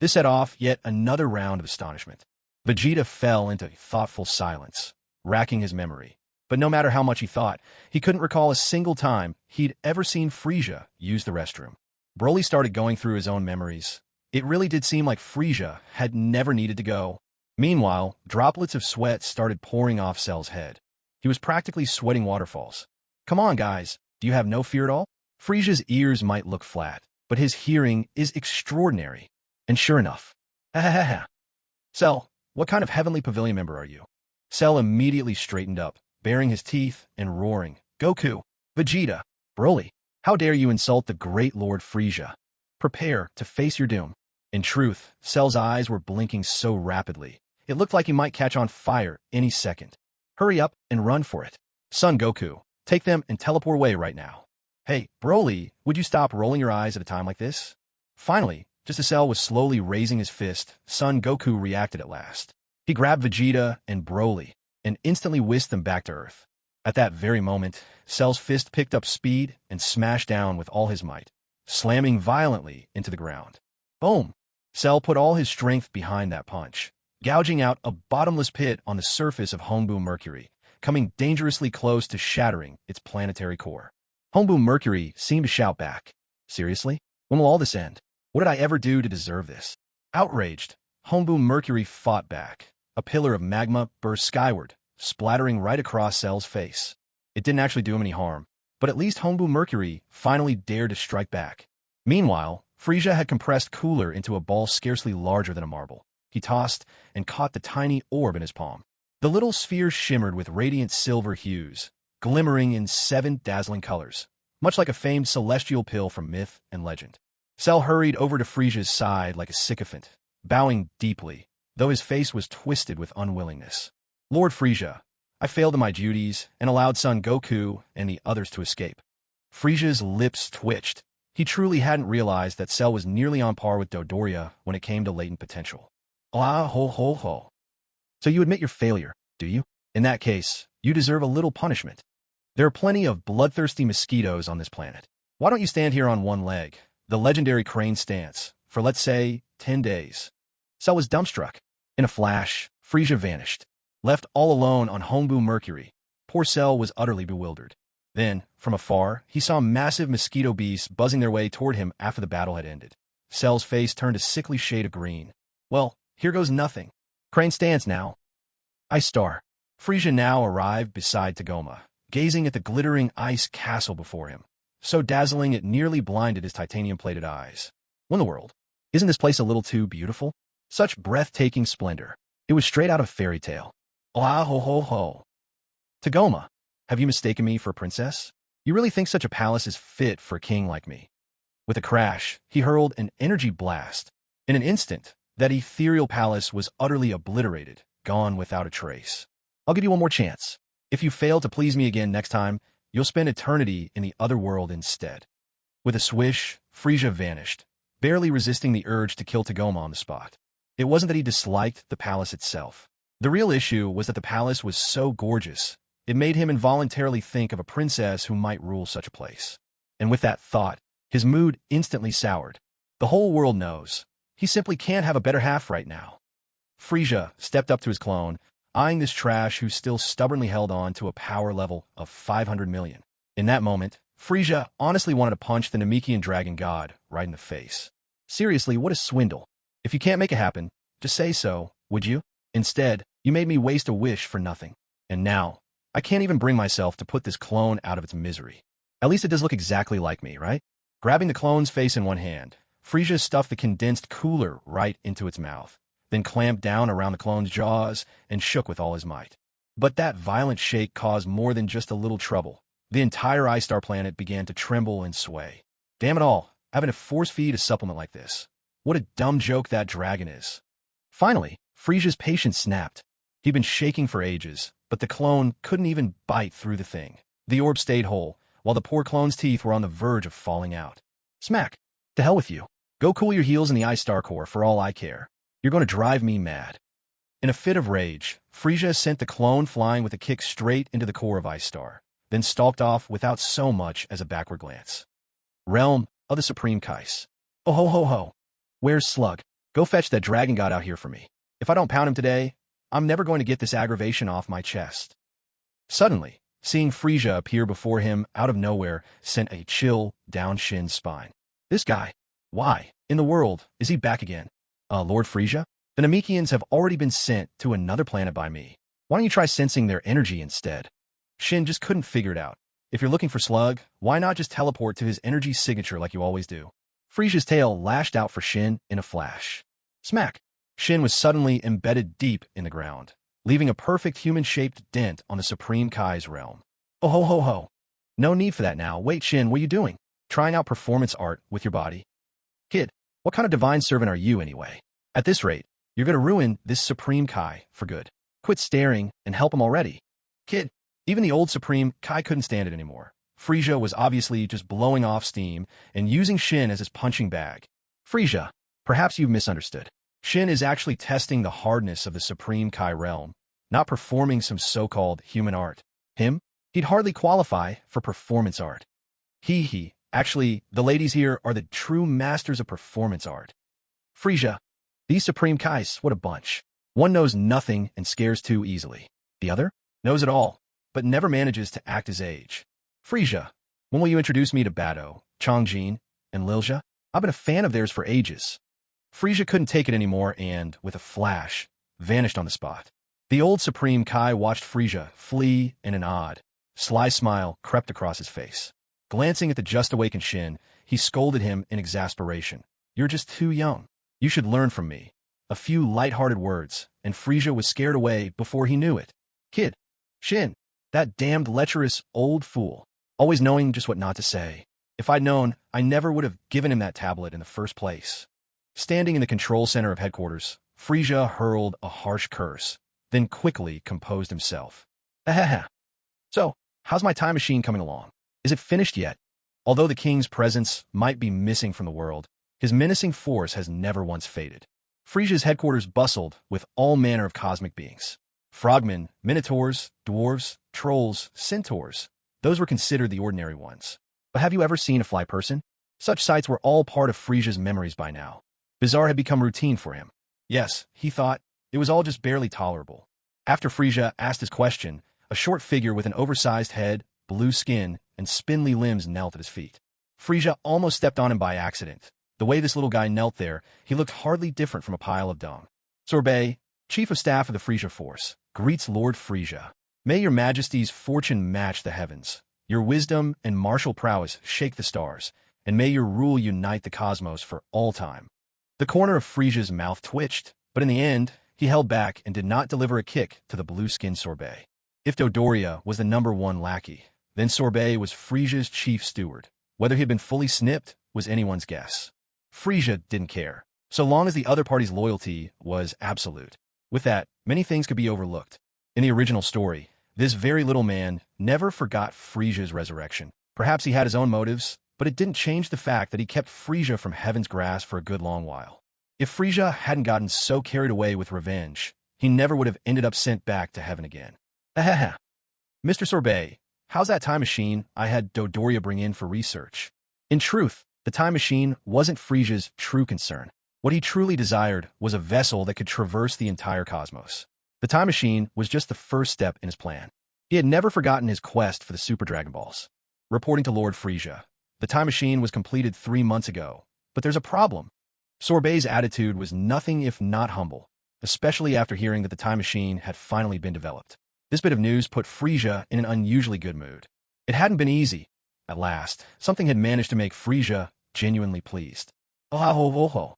This set off yet another round of astonishment. Vegeta fell into thoughtful silence, racking his memory. But no matter how much he thought, he couldn't recall a single time he'd ever seen Frieza use the restroom. Broly started going through his own memories. It really did seem like Frieza had never needed to go. Meanwhile, droplets of sweat started pouring off Cell's head. He was practically sweating waterfalls. Come on, guys, do you have no fear at all? Frieza's ears might look flat, but his hearing is extraordinary. And sure enough, ha ha ha ha. Cell, what kind of heavenly pavilion member are you? Cell immediately straightened up, baring his teeth and roaring, Goku, Vegeta, Broly, how dare you insult the great Lord Frieza? Prepare to face your doom. In truth, Cell's eyes were blinking so rapidly, it looked like he might catch on fire any second. Hurry up and run for it. Son Goku, take them and teleport away right now. Hey, Broly, would you stop rolling your eyes at a time like this? Finally, just as Cell was slowly raising his fist, Son Goku reacted at last. He grabbed Vegeta and Broly and instantly whisked them back to Earth. At that very moment, Cell's fist picked up speed and smashed down with all his might, slamming violently into the ground. Boom! Cell put all his strength behind that punch, gouging out a bottomless pit on the surface of Hombu Mercury, coming dangerously close to shattering its planetary core. Hombu Mercury seemed to shout back, seriously? When will all this end? What did I ever do to deserve this? Outraged, Hombu Mercury fought back. A pillar of magma burst skyward, splattering right across Cell's face. It didn't actually do him any harm, but at least Hombu Mercury finally dared to strike back. Meanwhile, Frieza had compressed Cooler into a ball scarcely larger than a marble. He tossed and caught the tiny orb in his palm. The little sphere shimmered with radiant silver hues, glimmering in 7 dazzling colors, much like a famed celestial pill from myth and legend. Cell hurried over to Frieza's side like a sycophant, bowing deeply, though his face was twisted with unwillingness. Lord Frieza, I failed in my duties and allowed Son Goku and the others to escape. Frieza's lips twitched. He truly hadn't realized that Cell was nearly on par with Dodoria when it came to latent potential. Ah ho ho ho. So you admit your failure, do you? In that case, you deserve a little punishment. There are plenty of bloodthirsty mosquitoes on this planet. Why don't you stand here on one leg, the legendary crane stance, for let's say 10 days? Cell was dumbstruck. In a flash, Frieza vanished. Left all alone on Hombu Mercury, poor Cell was utterly bewildered. Then, from afar, he saw massive mosquito beasts buzzing their way toward him after the battle had ended. Cell's face turned a sickly shade of green. Well, here goes nothing. Crane stands now. Star. Frieza now arrived beside Tagoma, gazing at the glittering ice castle before him, so dazzling it nearly blinded his titanium-plated eyes. What in the world? Isn't this place a little too beautiful? Such breathtaking splendor. It was straight out of fairy tale. Ah ho ho ho. Tagoma, have you mistaken me for a princess? You really think such a palace is fit for a king like me? With a crash, he hurled an energy blast. In an instant, that ethereal palace was utterly obliterated, gone without a trace. I'll give you one more chance. If you fail to please me again next time, you'll spend eternity in the other world instead. With a swish, Frieza vanished, barely resisting the urge to kill Tagoma on the spot. It wasn't that he disliked the palace itself. The real issue was that the palace was so gorgeous, it made him involuntarily think of a princess who might rule such a place. And with that thought, his mood instantly soured. The whole world knows. He simply can't have a better half right now. Frieza stepped up to his clone, eyeing this trash who still stubbornly held on to a power level of 500 million. In that moment, Frieza honestly wanted to punch the Namekian dragon god right in the face. Seriously, what a swindle. If you can't make it happen, just say so, would you? Instead, you made me waste a wish for nothing. And now, I can't even bring myself to put this clone out of its misery. At least it does look exactly like me, right? Grabbing the clone's face in one hand, Frieza stuffed the condensed cooler right into its mouth, then clamped down around the clone's jaws and shook with all his might. But that violent shake caused more than just a little trouble. The entire Star planet began to tremble and sway. Damn it all, having to force feed a supplement like this. What a dumb joke that dragon is. Finally, Frieza's patience snapped. He'd been shaking for ages, but the clone couldn't even bite through the thing. The orb stayed whole, while the poor clone's teeth were on the verge of falling out. Smack! To hell with you. Go cool your heels in the Ice Star Core for all I care. You're going to drive me mad. In a fit of rage, Frieza sent the clone flying with a kick straight into the core of Ice Star, then stalked off without so much as a backward glance. Realm of the Supreme Kais. Oh ho ho ho. Where's Slug? Go fetch that dragon god out here for me. If I don't pound him today, I'm never going to get this aggravation off my chest. Suddenly, seeing Frieza appear before him out of nowhere sent a chill down Shin's spine. This guy, why, in the world, is he back again? Lord Frieza? The Namekians have already been sent to another planet by me. Why don't you try sensing their energy instead? Shin just couldn't figure it out. If you're looking for Slug, why not just teleport to his energy signature like you always do? Frieza's tail lashed out for Shin in a flash. Smack! Shin was suddenly embedded deep in the ground, leaving a perfect human-shaped dent on the Supreme Kai's realm. Oh ho ho ho. No need for that now. Wait, Shin, what are you doing? Trying out performance art with your body? Kid, what kind of divine servant are you anyway? At this rate, you're going to ruin this Supreme Kai for good. Quit staring and help him already. Kid, even the old Supreme Kai couldn't stand it anymore. Frieza was obviously just blowing off steam and using Shin as his punching bag. Frieza, perhaps you've misunderstood. Shin is actually testing the hardness of the Supreme Kai realm, not performing some so-called human art. Him? He'd hardly qualify for performance art. Actually, the ladies here are the true masters of performance art. Frieza, these Supreme Kais, what a bunch. One knows nothing and scares too easily. The other knows it all, but never manages to act his age. Frieza, when will you introduce me to Bado, Chongjin, and Lilja? I've been a fan of theirs for ages. Frieza couldn't take it anymore and, with a flash, vanished on the spot. The old Supreme Kai watched Frieza flee, and an odd, sly smile crept across his face. Glancing at the just-awakened Shin, he scolded him in exasperation. You're just too young. You should learn from me. A few light-hearted words, and Frieza was scared away before he knew it. Kid. Shin. That damned lecherous old fool. Always knowing just what not to say. If I'd known, I never would have given him that tablet in the first place. Standing in the control center of headquarters, Frieza hurled a harsh curse, then quickly composed himself. Ahaha. So, how's my time machine coming along? Is it finished yet? Although the king's presence might be missing from the world, his menacing force has never once faded. Frieza's headquarters bustled with all manner of cosmic beings. Frogmen, minotaurs, dwarves, trolls, centaurs. Those were considered the ordinary ones. But have you ever seen a fly person? Such sights were all part of Frieza's memories by now. Bizarre had become routine for him. Yes, he thought, it was all just barely tolerable. After Frieza asked his question, a short figure with an oversized head, blue skin, and spindly limbs knelt at his feet. Frieza almost stepped on him by accident. The way this little guy knelt there, he looked hardly different from a pile of dung. Sorbet, Chief of Staff of the Frieza Force, greets Lord Frieza. May your majesty's fortune match the heavens, your wisdom and martial prowess shake the stars, and may your rule unite the cosmos for all time. The corner of Frieza's mouth twitched, but in the end, he held back and did not deliver a kick to the blue-skinned Sorbet. If Dodoria was the #1 lackey, then Sorbet was Frieza's chief steward. Whether he had been fully snipped was anyone's guess. Frieza didn't care, so long as the other party's loyalty was absolute. With that, many things could be overlooked. In the original story, this very little man never forgot Frieza's resurrection. Perhaps he had his own motives, but it didn't change the fact that he kept Frieza from heaven's grasp for a good long while. If Frieza hadn't gotten so carried away with revenge, he never would have ended up sent back to heaven again. Ahaha. Mr. Sorbet, how's that time machine I had Dodoria bring in for research? In truth, the time machine wasn't Frieza's true concern. What he truly desired was a vessel that could traverse the entire cosmos. The time machine was just the first step in his plan. He had never forgotten his quest for the Super Dragon Balls. Reporting to Lord Frieza, the time machine was completed 3 months ago, but there's a problem. Sorbet's attitude was nothing if not humble, especially after hearing that the time machine had finally been developed. This bit of news put Frieza in an unusually good mood. It hadn't been easy. At last, something had managed to make Frieza genuinely pleased. Oh.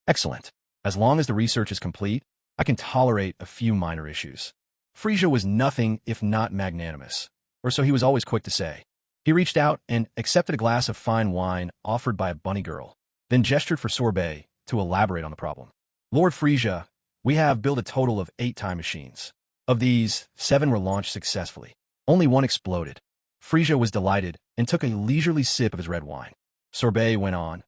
Excellent. As long as the research is complete, I can tolerate a few minor issues. Frieza was nothing if not magnanimous, or so he was always quick to say. He reached out and accepted a glass of fine wine offered by a bunny girl, then gestured for sorbet to elaborate on the problem. Lord Frieza, we have built a total of 8 time machines. Of these, 7 were launched successfully. Only 1 exploded. Frieza was delighted and took a leisurely sip of his red wine. Sorbet went on.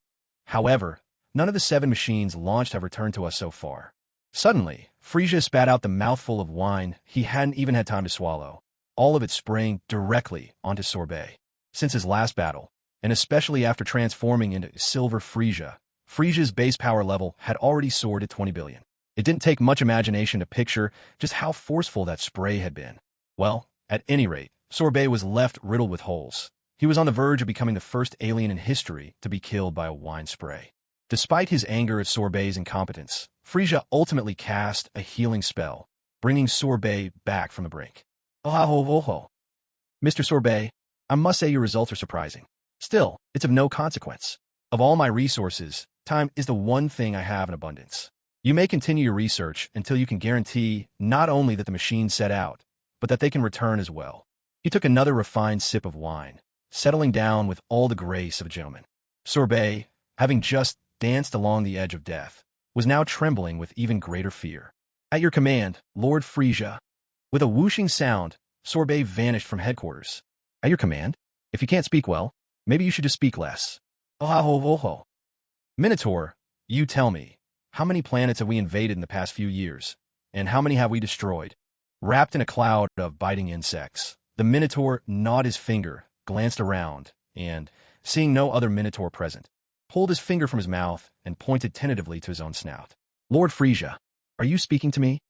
However, none of the 7 machines launched have returned to us so far. Suddenly, Frieza spat out the mouthful of wine he hadn't even had time to swallow, all of it spraying directly onto Sorbet. Since his last battle, and especially after transforming into Silver Frieza, Frieza's base power level had already soared to 20 billion. It didn't take much imagination to picture just how forceful that spray had been. Well, at any rate, Sorbet was left riddled with holes. He was on the verge of becoming the first alien in history to be killed by a wine spray. Despite his anger at Sorbet's incompetence, Frieza ultimately cast a healing spell, bringing Sorbet back from the brink. Oh, Mr. Sorbet, I must say your results are surprising. Still, it's of no consequence. Of all my resources, time is the one thing I have in abundance. You may continue your research until you can guarantee not only that the machines set out, but that they can return as well. He took another refined sip of wine, settling down with all the grace of a gentleman. Sorbet, having just danced along the edge of death, was now trembling with even greater fear. At your command, Lord Frieza. With a whooshing sound, Sorbet vanished from headquarters. At your command? If you can't speak well, maybe you should just speak less. Oh. Minotaur, you tell me, how many planets have we invaded in the past few years, and how many have we destroyed? Wrapped in a cloud of biting insects, the Minotaur gnawed his finger, glanced around, and, seeing no other Minotaur present, pulled his finger from his mouth and pointed tentatively to his own snout. Lord Frieza, are you speaking to me?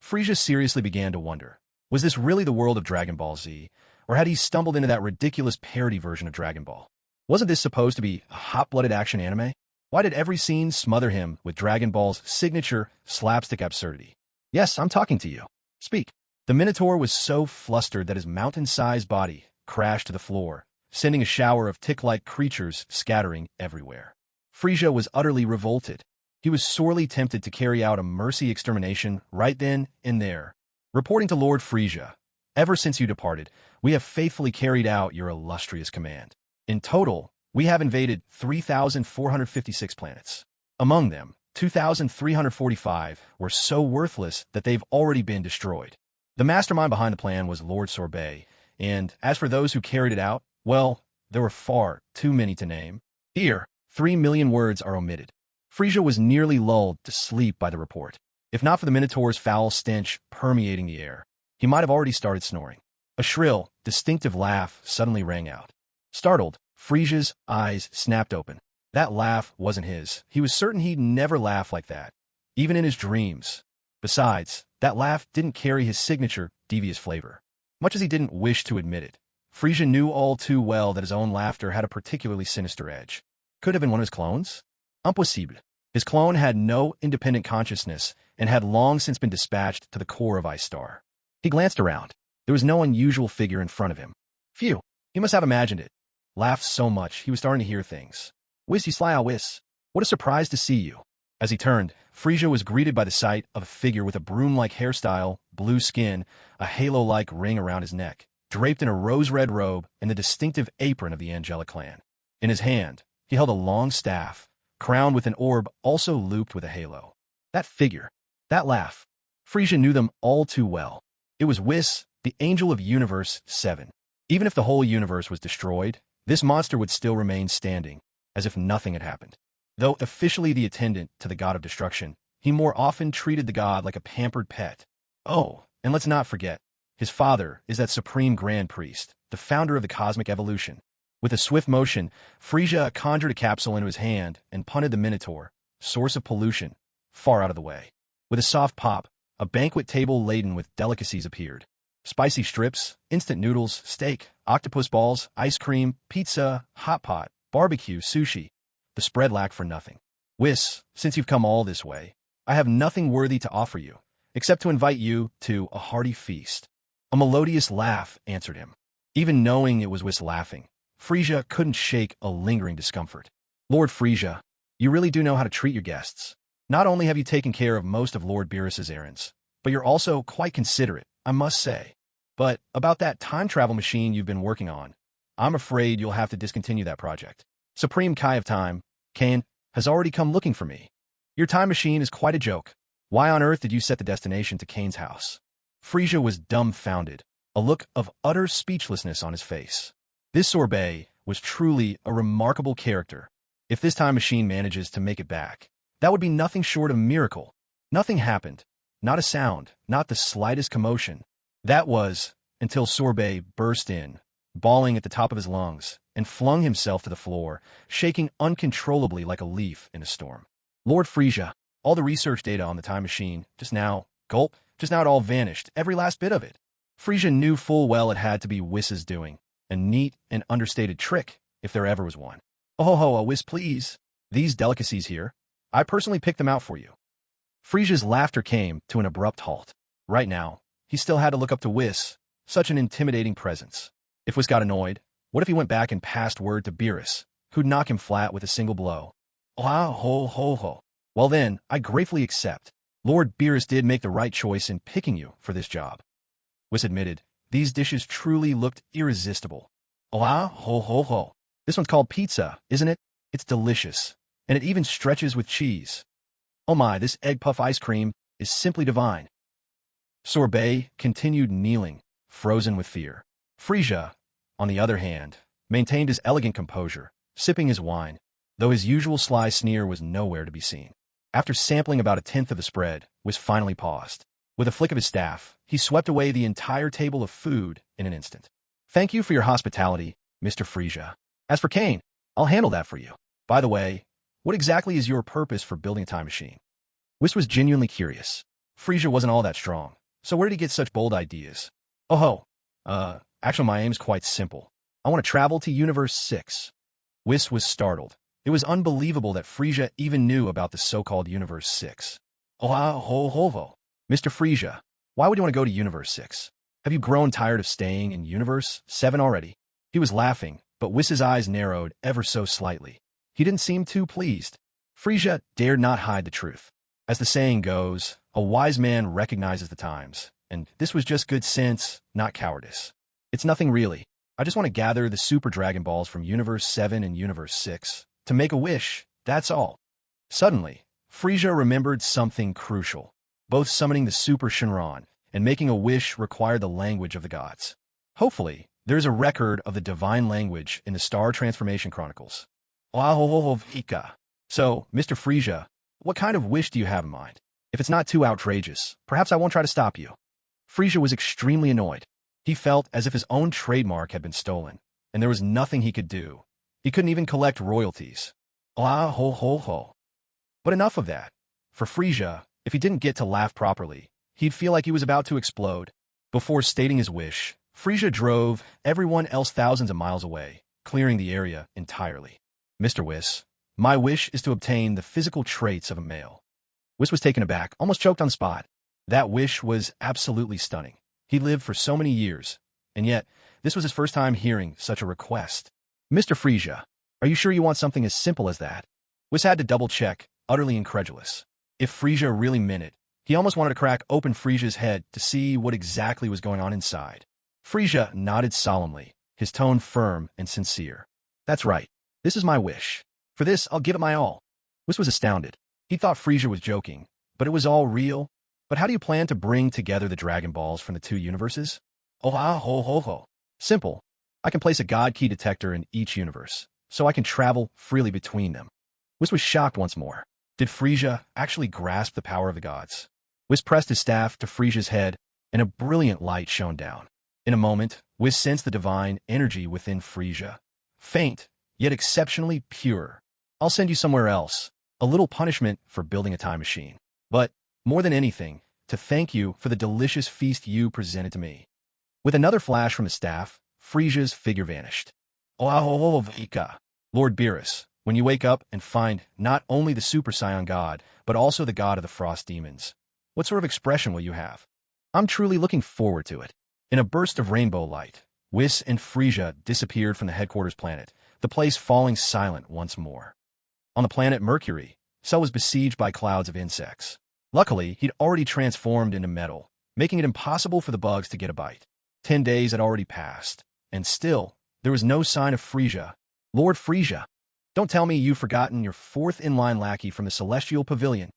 Frieza seriously began to wonder, was this really the world of Dragon Ball Z, or had he stumbled into that ridiculous parody version of Dragon Ball? Wasn't this supposed to be a hot-blooded action anime? Why did every scene smother him with Dragon Ball's signature slapstick absurdity? Yes, I'm talking to you. Speak. The Minotaur was so flustered that his mountain-sized body crashed to the floor, sending a shower of tick-like creatures scattering everywhere. Frieza was utterly revolted. He was sorely tempted to carry out a mercy extermination right then and there. Reporting to Lord Frieza, ever since you departed, we have faithfully carried out your illustrious command. In total, we have invaded 3,456 planets. Among them, 2,345 were so worthless that they've already been destroyed. The mastermind behind the plan was Lord Sorbet, and as for those who carried it out, well, there were far too many to name. Here, 3 million words are omitted. Frieza was nearly lulled to sleep by the report. If not for the Minotaur's foul stench permeating the air, he might have already started snoring. A shrill, distinctive laugh suddenly rang out. Startled, Frieza's eyes snapped open. That laugh wasn't his. He was certain he'd never laugh like that, even in his dreams. Besides, that laugh didn't carry his signature, devious flavor. Much as he didn't wish to admit it, Frieza knew all too well that his own laughter had a particularly sinister edge. Could have been one of his clones? Impossible. His clone had no independent consciousness and had long since been dispatched to the core of Ice Star. He glanced around. There was no unusual figure in front of him. Phew, he must have imagined it. Laughed so much, he was starting to hear things. Wissy sly wiss. What a surprise to see you. As he turned, Frieza was greeted by the sight of a figure with a broom-like hairstyle, blue skin, a halo-like ring around his neck, draped in a rose-red robe and the distinctive apron of the Angelic clan. In his hand, he held a long staff, crowned with an orb also looped with a halo. That figure, that laugh. Frieza knew them all too well. It was Whis, the Angel of Universe 7. Even if the whole universe was destroyed, this monster would still remain standing, as if nothing had happened. Though officially the attendant to the god of destruction, he more often treated the god like a pampered pet. Oh, and let's not forget, his father is that supreme grand priest, the founder of the cosmic evolution. With a swift motion, Frieza conjured a capsule into his hand and punted the Minotaur, source of pollution, far out of the way. With a soft pop, a banquet table laden with delicacies appeared. Spicy strips, instant noodles, steak, octopus balls, ice cream, pizza, hot pot, barbecue, sushi. The spread lacked for nothing. Whis, since you've come all this way, I have nothing worthy to offer you, except to invite you to a hearty feast. A melodious laugh answered him. Even knowing it was Whis laughing, Frieza couldn't shake a lingering discomfort. Lord Frieza, you really do know how to treat your guests. Not only have you taken care of most of Lord Beerus's errands, but you're also quite considerate, I must say. But about that time travel machine you've been working on, I'm afraid you'll have to discontinue that project. Supreme Kai of Time, Canon, has already come looking for me. Your time machine is quite a joke. Why on earth did you set the destination to Kane's house? Frieza was dumbfounded, a look of utter speechlessness on his face. This sorbet was truly a remarkable character. If this time machine manages to make it back, that would be nothing short of a miracle. Nothing happened. Not a sound, not the slightest commotion. That was, until Sorbet burst in, bawling at the top of his lungs, and flung himself to the floor, shaking uncontrollably like a leaf in a storm. Lord Frieza, all the research data on the time machine, just now, gulp, just now it all vanished, every last bit of it. Frieza knew full well it had to be Whis' doing, a neat and understated trick, if there ever was one. Oh ho, a Whis, please. These delicacies here, I personally picked them out for you. Frieza's laughter came to an abrupt halt. Right now, he still had to look up to Whis, such an intimidating presence. If Whis got annoyed, what if he went back and passed word to Beerus, who'd knock him flat with a single blow? Ah, ho, ho, ho. Well then, I gratefully accept. Lord Beerus did make the right choice in picking you for this job. Whis admitted, these dishes truly looked irresistible. Ah, ho, ho, ho. This one's called pizza, isn't it? It's delicious, and it even stretches with cheese. Oh my, this egg puff ice cream is simply divine. Sorbet continued kneeling, frozen with fear. Frieza, on the other hand, maintained his elegant composure, sipping his wine, though his usual sly sneer was nowhere to be seen. After sampling about a tenth of the spread, Whis finally paused. With a flick of his staff, he swept away the entire table of food in an instant. Thank you for your hospitality, Mr. Frieza. As for Kane, I'll handle that for you. By the way, what exactly is your purpose for building a time machine? Whis was genuinely curious. Frieza wasn't all that strong, so where did he get such bold ideas? Oh ho, actually my aim's quite simple. I want to travel to Universe 6. Whis was startled. It was unbelievable that Frieza even knew about the so-called Universe 6. Oh ho ho ho. Mr. Frieza, why would you want to go to Universe 6? Have you grown tired of staying in Universe 7 already? He was laughing, but Whis' eyes narrowed ever so slightly. He didn't seem too pleased. Frieza dared not hide the truth. As the saying goes, a wise man recognizes the times, and this was just good sense, not cowardice. It's nothing really. I just want to gather the Super Dragon Balls from Universe 7 and Universe 6 to make a wish, that's all. Suddenly, Frieza remembered something crucial. Both summoning the Super Shenron and making a wish required the language of the gods. Hopefully, there's a record of the divine language in the Star Transformation Chronicles. So, Mr. Frieza, what kind of wish do you have in mind? If it's not too outrageous, perhaps I won't try to stop you. Frieza was extremely annoyed. He felt as if his own trademark had been stolen, and there was nothing he could do. He couldn't even collect royalties. But enough of that. For Frieza, if he didn't get to laugh properly, he'd feel like he was about to explode. Before stating his wish, Frieza drove everyone else thousands of miles away, clearing the area entirely. Mr. Whis, my wish is to obtain the physical traits of a male. Whis was taken aback, almost choked on the spot. That wish was absolutely stunning. He lived for so many years, and yet, this was his first time hearing such a request. Mr. Frieza, are you sure you want something as simple as that? Whis had to double-check, utterly incredulous. If Frieza really meant it, he almost wanted to crack open Frieza's head to see what exactly was going on inside. Frieza nodded solemnly, his tone firm and sincere. That's right. This is my wish. For this, I'll give it my all. Whis was astounded. He thought Frieza was joking, but it was all real. But how do you plan to bring together the Dragon Balls from the two universes? Simple. I can place a God Key detector in each universe, so I can travel freely between them. Whis was shocked once more. Did Frieza actually grasp the power of the gods? Whis pressed his staff to Frieza's head, and a brilliant light shone down. In a moment, Whis sensed the divine energy within Frieza. Faint, yet exceptionally pure. I'll send you somewhere else. A little punishment for building a time machine. But, more than anything, to thank you for the delicious feast you presented to me. With another flash from his staff, Frieza's figure vanished. Lord Beerus, when you wake up and find not only the Super Saiyan God, but also the God of the Frost Demons, what sort of expression will you have? I'm truly looking forward to it. In a burst of rainbow light, Whis and Frieza disappeared from the headquarters planet, the place falling silent once more. On the planet Mercury, Cell was besieged by clouds of insects. Luckily, he'd already transformed into metal, making it impossible for the bugs to get a bite. 10 days had already passed, and still, there was no sign of Frieza. Lord Frieza. Don't tell me you've forgotten your fourth-in-line lackey from the Celestial Pavilion.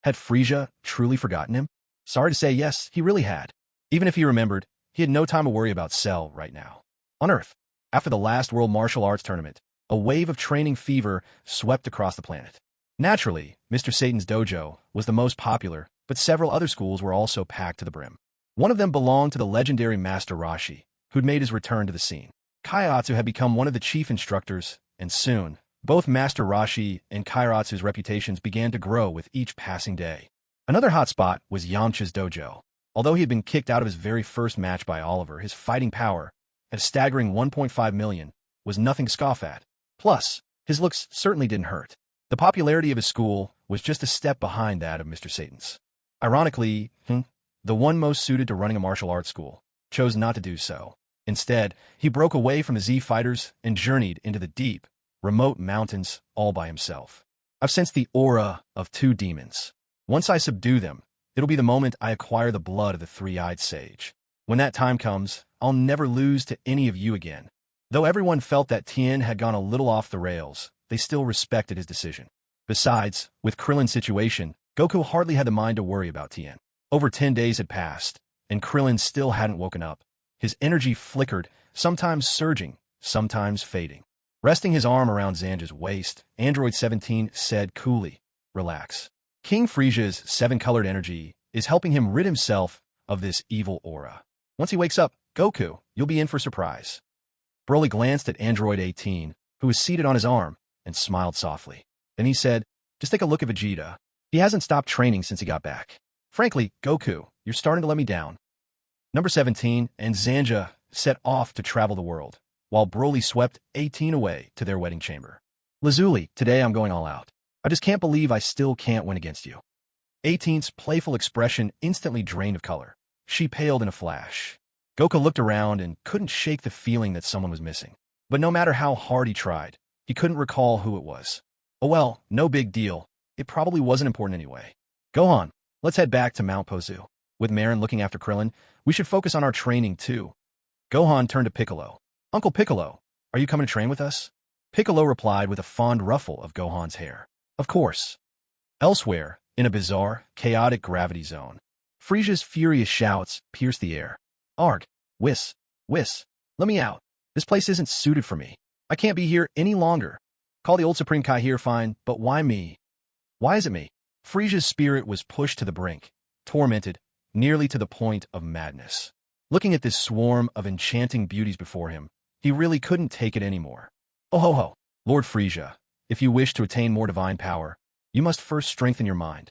Had Frieza truly forgotten him? Sorry to say, yes, he really had. Even if he remembered, he had no time to worry about Cell right now. On Earth, after the last World Martial Arts Tournament, a wave of training fever swept across the planet. Naturally, Mr. Satan's dojo was the most popular, but several other schools were also packed to the brim. One of them belonged to the legendary Master Roshi, who'd made his return to the scene. Kairatsu had become one of the chief instructors, and soon, both Master Roshi and Kairatsu's reputations began to grow with each passing day. Another hot spot was Yamcha's dojo. Although he had been kicked out of his very first match by Oliver, his fighting power, at a staggering 1.5 million, was nothing to scoff at. Plus, his looks certainly didn't hurt. The popularity of his school was just a step behind that of Mr. Satan's. Ironically, the one most suited to running a martial arts school chose not to do so. Instead, he broke away from the Z fighters and journeyed into the deep, remote mountains all by himself. I've sensed the aura of two demons. Once I subdue them, it'll be the moment I acquire the blood of the three-eyed sage. When that time comes, I'll never lose to any of you again. Though everyone felt that Tien had gone a little off the rails, they still respected his decision. Besides, with Krillin's situation, Goku hardly had the mind to worry about Tien. Over 10 days had passed, and Krillin still hadn't woken up. His energy flickered, sometimes surging, sometimes fading. Resting his arm around Zanja's waist, Android 17 said coolly, "Relax. King Frieza's seven-colored energy is helping him rid himself of this evil aura. Once he wakes up, Goku, you'll be in for a surprise." Broly glanced at Android 18, who was seated on his arm, and smiled softly. Then he said, "Just take a look at Vegeta. He hasn't stopped training since he got back. Frankly, Goku, you're starting to let me down." Number 17 and Zanja set off to travel the world, while Broly swept 18 away to their wedding chamber. "Lazuli, today I'm going all out. I just can't believe I still can't win against you." 18's playful expression instantly drained of color. She paled in a flash. Goku looked around and couldn't shake the feeling that someone was missing. But no matter how hard he tried, he couldn't recall who it was. Oh well, no big deal. It probably wasn't important anyway. "Gohan, let's head back to Mount Pozu. With Marin looking after Krillin, we should focus on our training too." Gohan turned to Piccolo. "Uncle Piccolo, are you coming to train with us?" Piccolo replied with a fond ruffle of Gohan's hair. "Of course." Elsewhere, in a bizarre, chaotic gravity zone, Frieza's furious shouts pierced the air. "Arg! Whis! Whis! Let me out! This place isn't suited for me. I can't be here any longer. Call the old Supreme Kai here, fine, but why me? Why is it me?" Frieza's spirit was pushed to the brink, tormented, nearly to the point of madness. Looking at this swarm of enchanting beauties before him, he really couldn't take it anymore. "Oh ho ho, Lord Frieza, if you wish to attain more divine power, you must first strengthen your mind."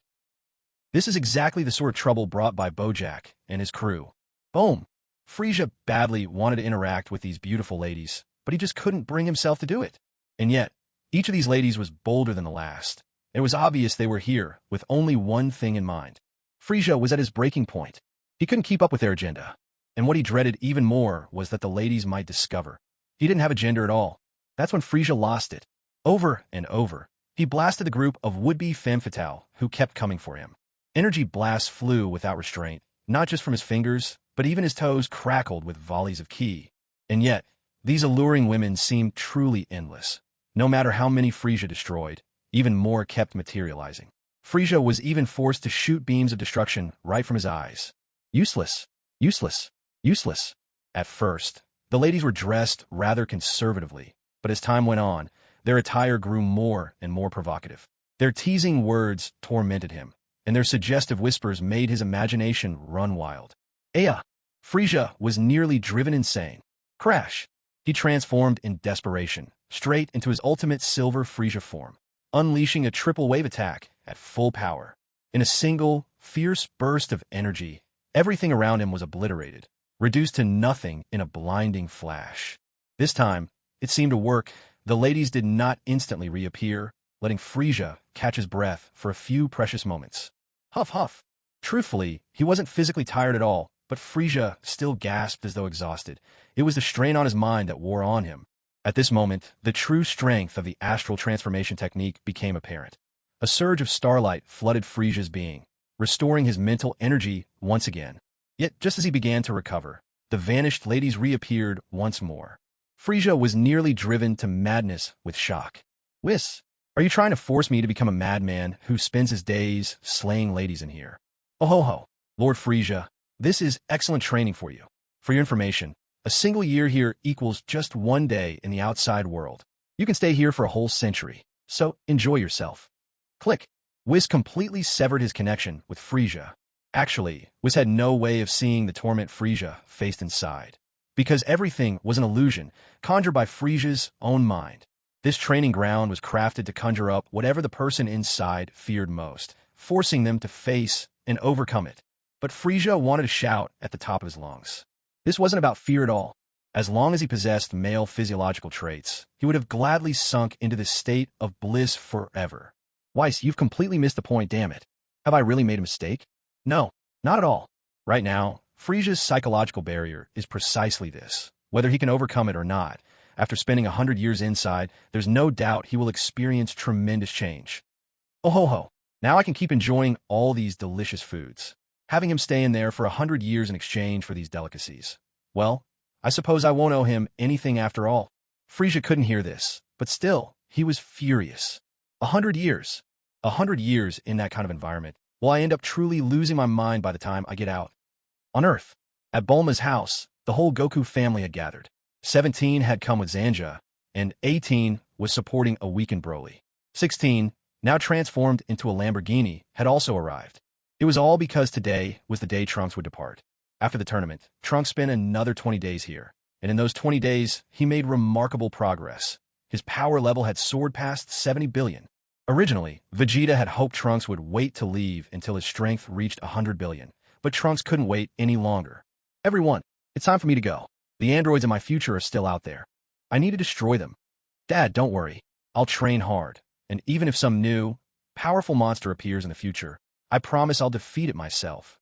This is exactly the sort of trouble brought by Bojack and his crew. Boom! Frieza badly wanted to interact with these beautiful ladies, but he just couldn't bring himself to do it. And yet, each of these ladies was bolder than the last. It was obvious they were here with only one thing in mind. Frieza was at his breaking point. He couldn't keep up with their agenda. And what he dreaded even more was that the ladies might discover he didn't have a gender at all. That's when Frieza lost it. Over and over, he blasted the group of would-be femme fatale who kept coming for him. Energy blasts flew without restraint, not just from his fingers, but even his toes crackled with volleys of ki. And yet, these alluring women seemed truly endless. No matter how many Frieza destroyed, even more kept materializing. Frieza was even forced to shoot beams of destruction right from his eyes. Useless, useless, useless. At first, the ladies were dressed rather conservatively, but as time went on, their attire grew more and more provocative. Their teasing words tormented him, and their suggestive whispers made his imagination run wild. Aya! Frieza was nearly driven insane. Crash! He transformed in desperation, straight into his ultimate Silver Frieza form, unleashing a triple wave attack at full power. In a single, fierce burst of energy, everything around him was obliterated, reduced to nothing in a blinding flash. This time, it seemed to work. The ladies did not instantly reappear, letting Frieza catch his breath for a few precious moments. Huff, huff. Truthfully, he wasn't physically tired at all, but Frieza still gasped as though exhausted. It was the strain on his mind that wore on him. At this moment, the true strength of the astral transformation technique became apparent. A surge of starlight flooded Frieza's being, restoring his mental energy once again. Yet, just as he began to recover, the vanished ladies reappeared once more. Frieza was nearly driven to madness with shock. Whis, are you trying to force me to become a madman who spends his days slaying ladies in here? Oh ho ho, Lord Frieza, this is excellent training for you. For your information, a single year here equals just 1 day in the outside world. You can stay here for a whole century, so enjoy yourself. Click. Whis completely severed his connection with Frieza. Actually, Whis had no way of seeing the torment Frieza faced inside, because everything was an illusion conjured by Frieza's own mind. This training ground was crafted to conjure up whatever the person inside feared most, forcing them to face and overcome it. But Frieza wanted to shout at the top of his lungs. This wasn't about fear at all. As long as he possessed male physiological traits, he would have gladly sunk into this state of bliss forever. Weiss, you've completely missed the point, damn it. Have I really made a mistake? No, not at all. Right now, Frieza's psychological barrier is precisely this. Whether he can overcome it or not, after spending 100 years inside, there's no doubt he will experience tremendous change. Oh ho ho, now I can keep enjoying all these delicious foods. Having him stay in there for 100 years in exchange for these delicacies. Well, I suppose I won't owe him anything after all. Frieza couldn't hear this, but still, he was furious. 100 years. 100 years in that kind of environment. Will I end up truly losing my mind by the time I get out? On Earth, at Bulma's house, the whole Goku family had gathered. 17 had come with Zanja, and 18 was supporting a weakened Broly. 16, now transformed into a Lamborghini, had also arrived. It was all because today was the day Trunks would depart. After the tournament, Trunks spent another 20 days here, and in those 20 days, he made remarkable progress. His power level had soared past 70 billion. Originally, Vegeta had hoped Trunks would wait to leave until his strength reached 100 billion, but Trunks couldn't wait any longer. Everyone, it's time for me to go. The androids in my future are still out there. I need to destroy them. Dad, don't worry. I'll train hard, and even if some new, powerful monster appears in the future, I promise I'll defeat it myself.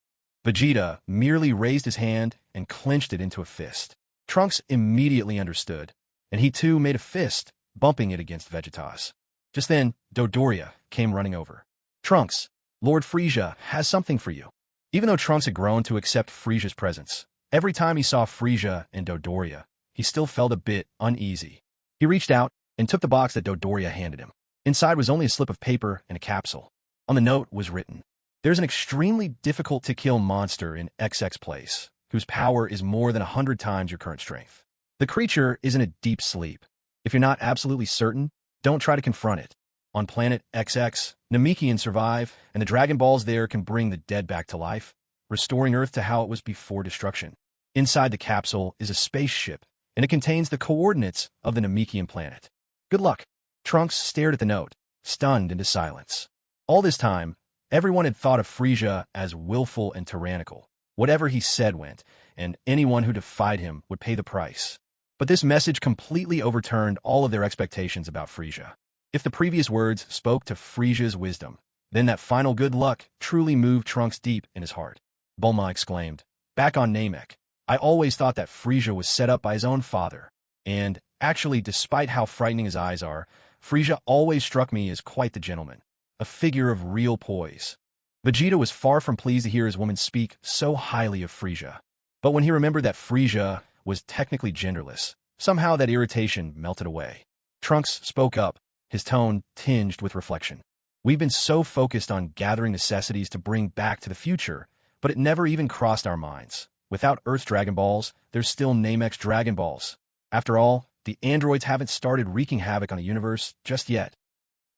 Vegeta merely raised his hand and clenched it into a fist. Trunks immediately understood, and he too made a fist, bumping it against Vegeta's. Just then, Dodoria came running over. Trunks, Lord Frieza has something for you. Even though Trunks had grown to accept Frieza's presence, every time he saw Frieza and Dodoria, he still felt a bit uneasy. He reached out and took the box that Dodoria handed him. Inside was only a slip of paper and a capsule. On the note was written, "There's an extremely difficult-to-kill monster in XX place, whose power is more than 100 times your current strength. The creature is in a deep sleep. If you're not absolutely certain, don't try to confront it. On planet XX, Namekian survive, and the Dragon Balls there can bring the dead back to life, restoring Earth to how it was before destruction. Inside the capsule is a spaceship, and it contains the coordinates of the Namekian planet. Good luck." Trunks stared at the note, stunned into silence. All this time, everyone had thought of Frieza as willful and tyrannical. Whatever he said went, and anyone who defied him would pay the price. But this message completely overturned all of their expectations about Frieza. If the previous words spoke to Frieza's wisdom, then that final good luck truly moved Trunks deep in his heart. Bulma exclaimed, "Back on Namek, I always thought that Frieza was set up by his own father. And, actually, despite how frightening his eyes are, Frieza always struck me as quite the gentleman, a figure of real poise." Vegeta was far from pleased to hear his woman speak so highly of Frieza. But when he remembered that Frieza was technically genderless, somehow that irritation melted away. Trunks spoke up, his tone tinged with reflection. "We've been so focused on gathering necessities to bring back to the future, but it never even crossed our minds. Without Earth's Dragon Balls, there's still Namek's Dragon Balls. After all, the androids haven't started wreaking havoc on the universe just yet."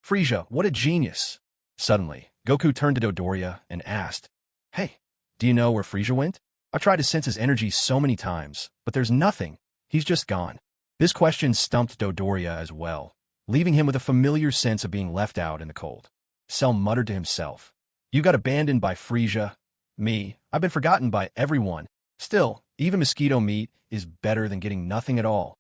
"Frieza, what a genius!" Suddenly, Goku turned to Dodoria and asked, "Hey, do you know where Frieza went? I've tried to sense his energy so many times, but there's nothing. He's just gone." This question stumped Dodoria as well, leaving him with a familiar sense of being left out in the cold. Cell muttered to himself, "You got abandoned by Frieza. Me, I've been forgotten by everyone. Still, even mosquito meat is better than getting nothing at all."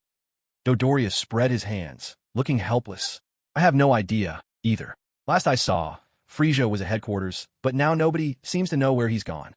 Dodoria spread his hands, looking helpless. "I have no idea, either. Last I saw, Frieza was at headquarters, but now nobody seems to know where he's gone."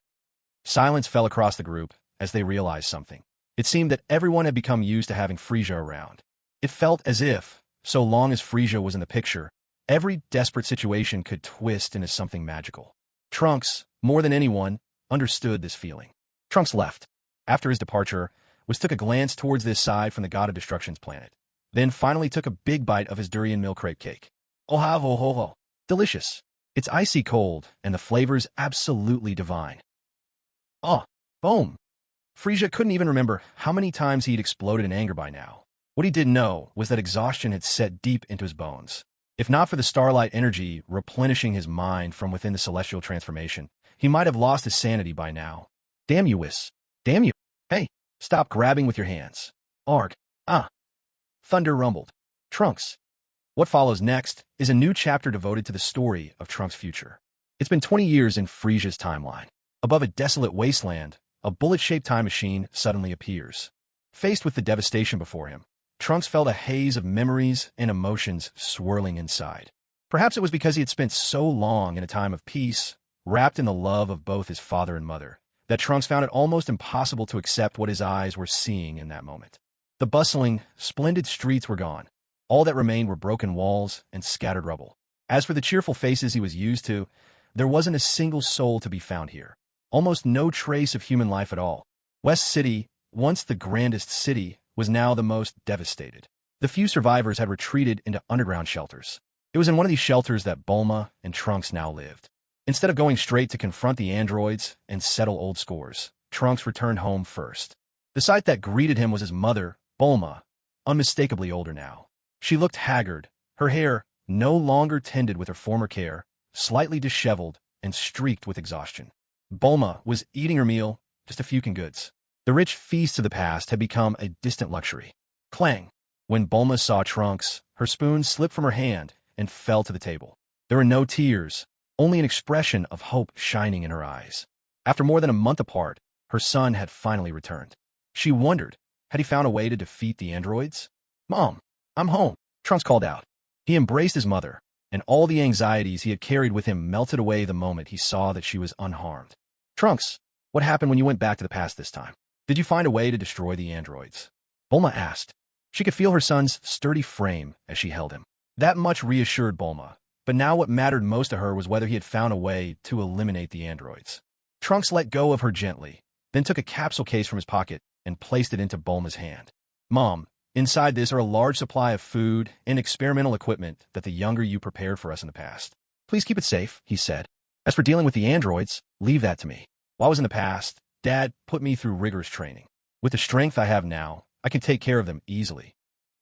Silence fell across the group as they realized something. It seemed that everyone had become used to having Frieza around. It felt as if, so long as Frieza was in the picture, every desperate situation could twist into something magical. Trunks, more than anyone, understood this feeling. Trunks left. After his departure, was took a glance towards this side from the God of Destruction's planet, then finally took a big bite of his durian milk crepe cake. Oh ha ho ho ho. Delicious. It's icy cold, and the flavor's absolutely divine. Oh, boom. Frieza couldn't even remember how many times he'd exploded in anger by now. What he didn't know was that exhaustion had set deep into his bones. If not for the starlight energy replenishing his mind from within the celestial transformation, he might have lost his sanity by now. Damn you, Whis. Damn you. Hey, stop grabbing with your hands. Arg. Ah. Thunder rumbled. Trunks. What follows next is a new chapter devoted to the story of Trunks' future. It's been 20 years in Frieza's timeline. Above a desolate wasteland, a bullet-shaped time machine suddenly appears. Faced with the devastation before him, Trunks felt a haze of memories and emotions swirling inside. Perhaps it was because he had spent so long in a time of peace, wrapped in the love of both his father and mother, that Trunks found it almost impossible to accept what his eyes were seeing in that moment. The bustling, splendid streets were gone. All that remained were broken walls and scattered rubble. As for the cheerful faces he was used to, there wasn't a single soul to be found here. Almost no trace of human life at all. West City, once the grandest city, was now the most devastated. The few survivors had retreated into underground shelters. It was in one of these shelters that Bulma and Trunks now lived. Instead of going straight to confront the androids and settle old scores, Trunks returned home first. The sight that greeted him was his mother, Bulma, unmistakably older now. She looked haggard, her hair no longer tended with her former care, slightly disheveled and streaked with exhaustion. Bulma was eating her meal, just a few canned goods. The rich feasts of the past had become a distant luxury. Clang! When Bulma saw Trunks, her spoon slipped from her hand and fell to the table. There were no tears, only an expression of hope shining in her eyes. After more than a month apart, her son had finally returned. She wondered, had he found a way to defeat the androids? Mom, I'm home, Trunks called out. He embraced his mother, and all the anxieties he had carried with him melted away the moment he saw that she was unharmed. Trunks, what happened when you went back to the past this time? Did you find a way to destroy the androids? Bulma asked. She could feel her son's sturdy frame as she held him. That much reassured Bulma, but now what mattered most to her was whether he had found a way to eliminate the androids. Trunks let go of her gently, then took a capsule case from his pocket and placed it into Bulma's hand. Mom, inside this are a large supply of food and experimental equipment that the younger you prepared for us in the past. Please keep it safe, he said. As for dealing with the androids, leave that to me. While I was in the past, Dad put me through rigorous training. With the strength I have now, I can take care of them easily.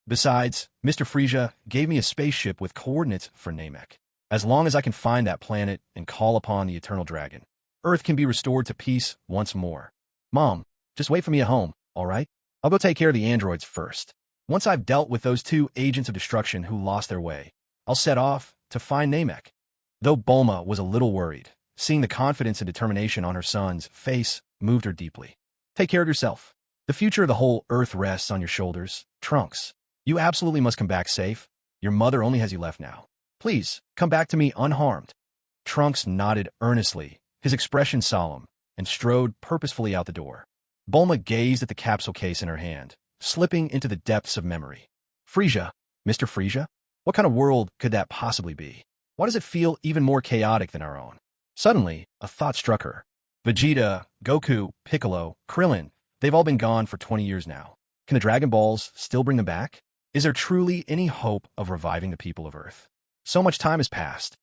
Besides, Mr. Frieza gave me a spaceship with coordinates for Namek. As long as I can find that planet and call upon the Eternal Dragon, Earth can be restored to peace once more. Mom, just wait for me at home, all right? I'll go take care of the androids first. Once I've dealt with those two agents of destruction who lost their way, I'll set off to find Namek. Though Bulma was a little worried, seeing the confidence and determination on her son's face moved her deeply. Take care of yourself. The future of the whole Earth rests on your shoulders, Trunks. You absolutely must come back safe. Your mother only has you left now. Please, come back to me unharmed. Trunks nodded earnestly, his expression solemn, and strode purposefully out the door. Bulma gazed at the capsule case in her hand, slipping into the depths of memory. Frieza, Mr. Frieza? What kind of world could that possibly be? Why does it feel even more chaotic than our own? Suddenly, a thought struck her. Vegeta, Goku, Piccolo, Krillin, they've all been gone for 20 years now. Can the Dragon Balls still bring them back? Is there truly any hope of reviving the people of Earth? So much time has passed.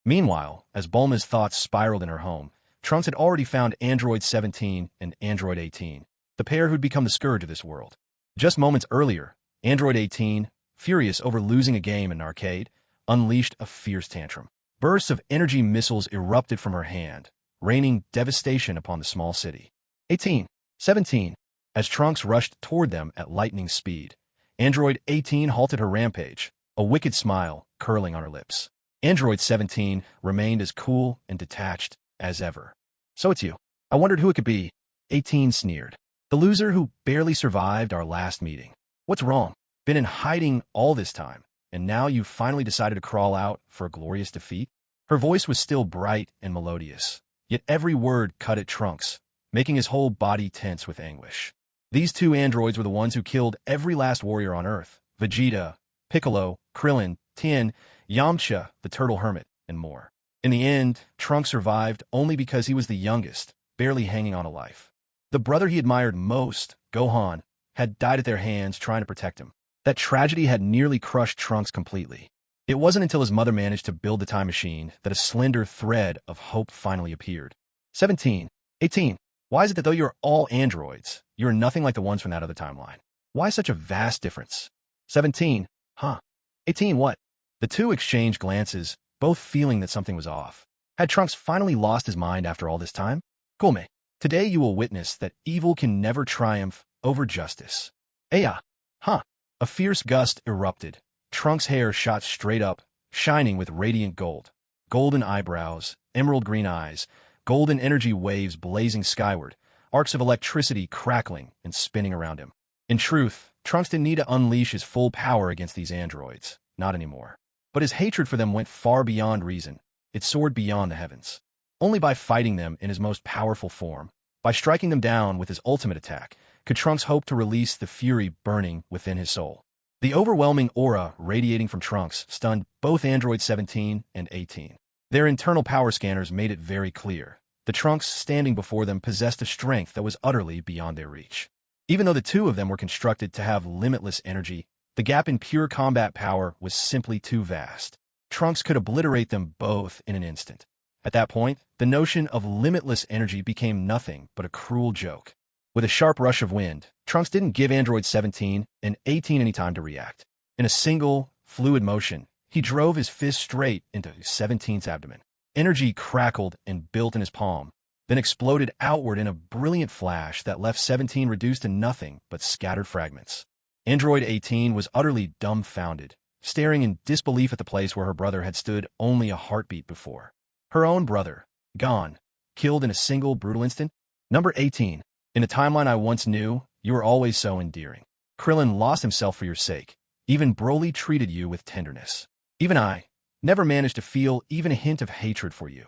Meanwhile, as Bulma's thoughts spiraled in her home, Trunks had already found Android 17 and Android 18, the pair who'd become the scourge of this world. Just moments earlier, Android 18, furious over losing a game in an arcade, unleashed a fierce tantrum. Bursts of energy missiles erupted from her hand, raining devastation upon the small city. 18, 17. As Trunks rushed toward them at lightning speed, Android 18 halted her rampage, a wicked smile curling on her lips. Android 17 remained as cool and detached as ever. So it's you. I wondered who it could be. 18 sneered. The loser who barely survived our last meeting. What's wrong? Been in hiding all this time, and now you've finally decided to crawl out for a glorious defeat? Her voice was still bright and melodious, yet every word cut at Trunks, making his whole body tense with anguish. These two androids were the ones who killed every last warrior on Earth: Vegeta, Piccolo, Krillin, Tien, Yamcha, the Turtle Hermit, and more. In the end, Trunks survived only because he was the youngest, barely hanging on to life. The brother he admired most, Gohan, had died at their hands trying to protect him. That tragedy had nearly crushed Trunks completely. It wasn't until his mother managed to build the time machine that a slender thread of hope finally appeared. 17. 18. Why is it that though you're all androids, you're nothing like the ones from that other timeline? Why such a vast difference? 17. Huh. 18. What? The two exchanged glances, both feeling that something was off. Had Trunks finally lost his mind after all this time? Kulme. Today you will witness that evil can never triumph over justice. Aya. Huh. A fierce gust erupted. Trunks' hair shot straight up, shining with radiant gold. Golden eyebrows, emerald green eyes, golden energy waves blazing skyward, arcs of electricity crackling and spinning around him. In truth, Trunks didn't need to unleash his full power against these androids. Not anymore. But his hatred for them went far beyond reason. It soared beyond the heavens. Only by fighting them in his most powerful form, by striking them down with his ultimate attack, could Trunks hope to release the fury burning within his soul. The overwhelming aura radiating from Trunks stunned both Android 17 and 18. Their internal power scanners made it very clear. The Trunks standing before them possessed a strength that was utterly beyond their reach. Even though the two of them were constructed to have limitless energy, the gap in pure combat power was simply too vast. Trunks could obliterate them both in an instant. At that point, the notion of limitless energy became nothing but a cruel joke. With a sharp rush of wind, Trunks didn't give Android 17 and 18 any time to react. In a single, fluid motion, he drove his fist straight into 17's abdomen. Energy crackled and built in his palm, then exploded outward in a brilliant flash that left 17 reduced to nothing but scattered fragments. Android 18 was utterly dumbfounded, staring in disbelief at the place where her brother had stood only a heartbeat before. Her own brother, gone, killed in a single brutal instant. Number 18. In the timeline I once knew, you were always so endearing. Krillin lost himself for your sake. Even Broly treated you with tenderness. Even I never managed to feel even a hint of hatred for you.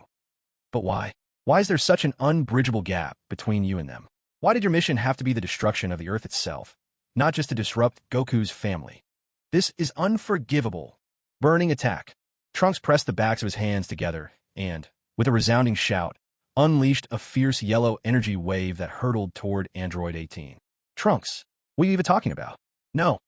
But why? Why is there such an unbridgeable gap between you and them? Why did your mission have to be the destruction of the Earth itself, not just to disrupt Goku's family? This is unforgivable. Burning attack. Trunks pressed the backs of his hands together and, with a resounding shout, unleashed a fierce yellow energy wave that hurtled toward Android 18. Trunks, what are you even talking about? No.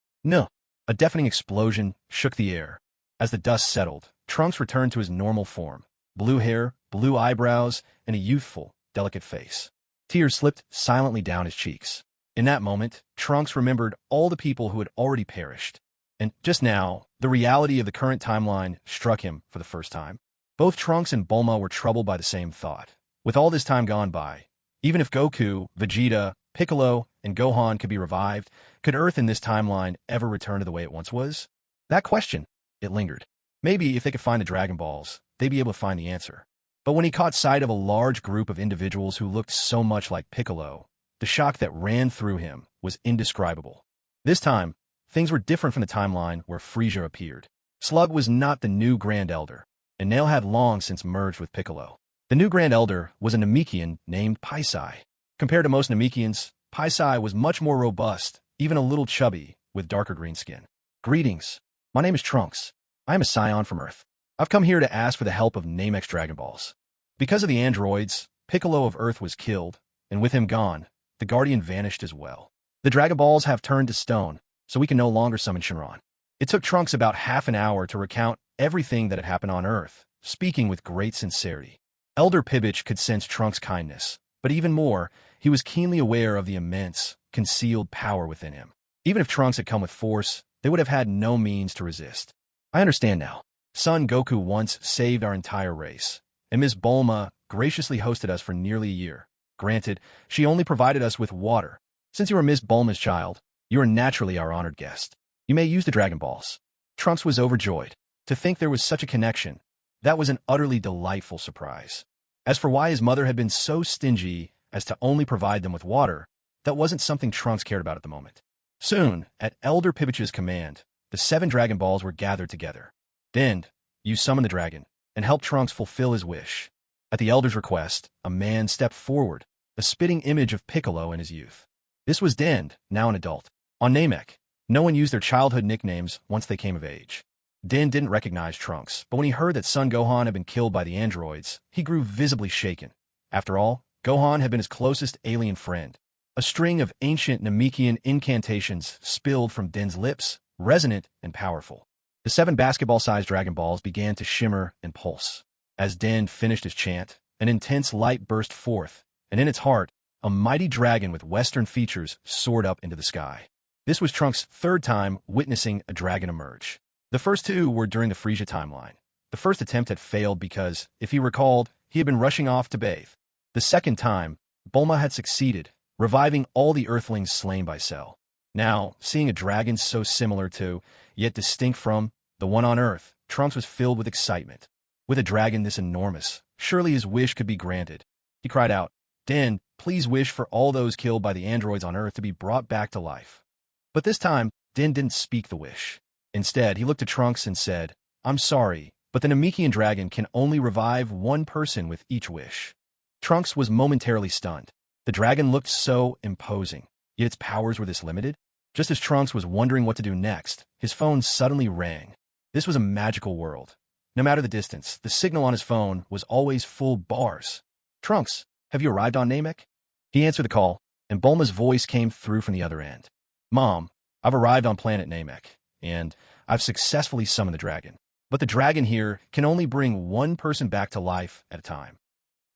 A deafening explosion shook the air. As the dust settled, Trunks returned to his normal form. Blue hair, blue eyebrows, and a youthful, delicate face. Tears slipped silently down his cheeks. In that moment, Trunks remembered all the people who had already perished. And just now, the reality of the current timeline struck him for the first time. Both Trunks and Bulma were troubled by the same thought. With all this time gone by, even if Goku, Vegeta, Piccolo, and Gohan could be revived, could Earth in this timeline ever return to the way it once was? That question, it lingered. Maybe if they could find the Dragon Balls, they'd be able to find the answer. But when he caught sight of a large group of individuals who looked so much like Piccolo, the shock that ran through him was indescribable. This time, things were different from the timeline where Frieza appeared. Slug was not the new Grand Elder, and Nail had long since merged with Piccolo. The new Grand Elder was a Namekian named Paisai. Compared to most Namekians, Paisai was much more robust, even a little chubby, with darker green skin. Greetings. My name is Trunks. I am a scion from Earth. I've come here to ask for the help of Namek's Dragon Balls. Because of the androids, Piccolo of Earth was killed, and with him gone, the Guardian vanished as well. The Dragon Balls have turned to stone, so we can no longer summon Shenron. It took Trunks about half an hour to recount everything that had happened on Earth, speaking with great sincerity. Elder Pibich could sense Trunks' kindness, but even more, he was keenly aware of the immense, concealed power within him. Even if Trunks had come with force, they would have had no means to resist. I understand now. Son Goku once saved our entire race, and Miss Bulma graciously hosted us for nearly a year. Granted, she only provided us with water. Since you are Miss Bulma's child, you are naturally our honored guest. You may use the Dragon Balls. Trunks was overjoyed. To think there was such a connection, that was an utterly delightful surprise. As for why his mother had been so stingy as to only provide them with water, that wasn't something Trunks cared about at the moment. Soon, at Elder Pibich's command, the 7 Dragon Balls were gathered together. Then, you summoned the dragon, and helped Trunks fulfill his wish. At the Elder's request, a man stepped forward, a spitting image of Piccolo in his youth. This was Dend, now an adult. On Namek, no one used their childhood nicknames once they came of age. Dend didn't recognize Trunks, but when he heard that Son Gohan had been killed by the androids, he grew visibly shaken. After all, Gohan had been his closest alien friend, A string of ancient Namekian incantations spilled from Din's lips, resonant and powerful. The 7 basketball-sized Dragon Balls began to shimmer and pulse. As Din finished his chant, an intense light burst forth, and in its heart, a mighty dragon with Western features soared up into the sky. This was Trunks' 3rd time witnessing a dragon emerge. The first 2 were during the Frieza timeline. The first attempt had failed because, if he recalled, he had been rushing off to bathe. The second time, Bulma had succeeded, reviving all the Earthlings slain by Cell. Now, seeing a dragon so similar to, yet distinct from, the one on Earth, Trunks was filled with excitement. With a dragon this enormous, surely his wish could be granted. He cried out, "Din, please wish for all those killed by the androids on Earth to be brought back to life." But this time, Din didn't speak the wish. Instead, he looked at Trunks and said, "I'm sorry, but the Namekian dragon can only revive one person with each wish." Trunks was momentarily stunned. The dragon looked so imposing, yet its powers were this limited. Just as Trunks was wondering what to do next, his phone suddenly rang. This was a magical world. No matter the distance, the signal on his phone was always full bars. "Trunks, have you arrived on Namek?" He answered the call, and Bulma's voice came through from the other end. "Mom, I've arrived on planet Namek, and I've successfully summoned the dragon. But the dragon here can only bring one person back to life at a time."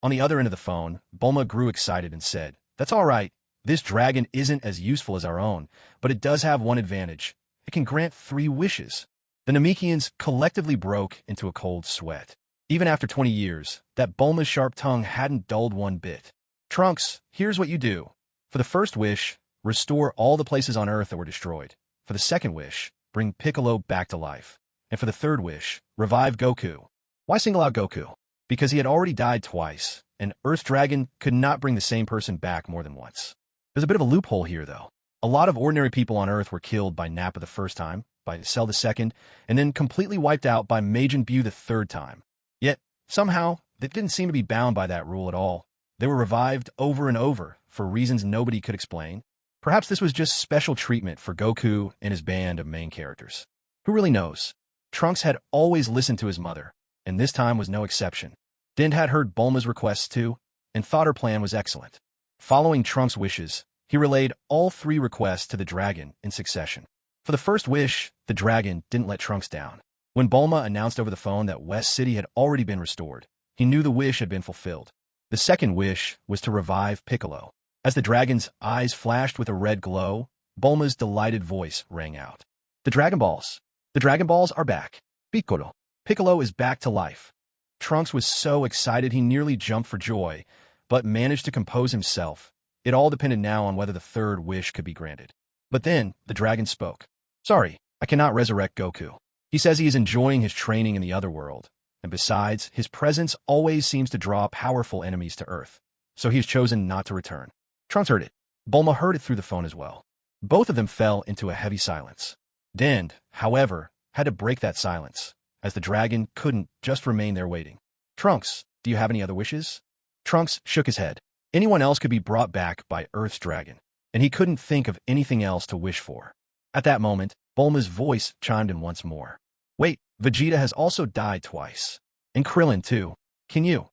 On the other end of the phone, Bulma grew excited and said, "That's all right. This dragon isn't as useful as our own, but it does have one advantage. It can grant 3 wishes." The Namekians collectively broke into a cold sweat. Even after 20 years, that Bulma's sharp tongue hadn't dulled one bit. "Trunks, here's what you do. For the first wish, restore all the places on Earth that were destroyed. For the second wish, bring Piccolo back to life. And for the third wish, revive Goku." Why single out Goku? Because he had already died twice, and Earth Dragon could not bring the same person back more than once. There's a bit of a loophole here, though. A lot of ordinary people on Earth were killed by Nappa the first time, by Cell the second, and then completely wiped out by Majin Buu the third time. Yet, somehow, they didn't seem to be bound by that rule at all. They were revived over and over, for reasons nobody could explain. Perhaps this was just special treatment for Goku and his band of main characters. Who really knows? Trunks had always listened to his mother, and this time was no exception. Din had heard Bulma's requests too, and thought her plan was excellent. Following Trunks' wishes, he relayed all 3 requests to the dragon in succession. For the first wish, the dragon didn't let Trunks down. When Bulma announced over the phone that West City had already been restored, he knew the wish had been fulfilled. The second wish was to revive Piccolo. As the dragon's eyes flashed with a red glow, Bulma's delighted voice rang out. "The Dragon Balls! The Dragon Balls are back! Piccolo! Piccolo is back to life!" Trunks was so excited he nearly jumped for joy, but managed to compose himself. It all depended now on whether the third wish could be granted. But then, the dragon spoke. "Sorry, I cannot resurrect Goku. He says he is enjoying his training in the other world, and besides, his presence always seems to draw powerful enemies to Earth, so he has chosen not to return." Trunks heard it. Bulma heard it through the phone as well. Both of them fell into a heavy silence. Din, however, had to break that silence, as the dragon couldn't just remain there waiting. "Trunks, do you have any other wishes?" Trunks shook his head. Anyone else could be brought back by Earth's dragon, and he couldn't think of anything else to wish for. At that moment, Bulma's voice chimed in once more. "Wait, Vegeta has also died twice. And Krillin, too. Can you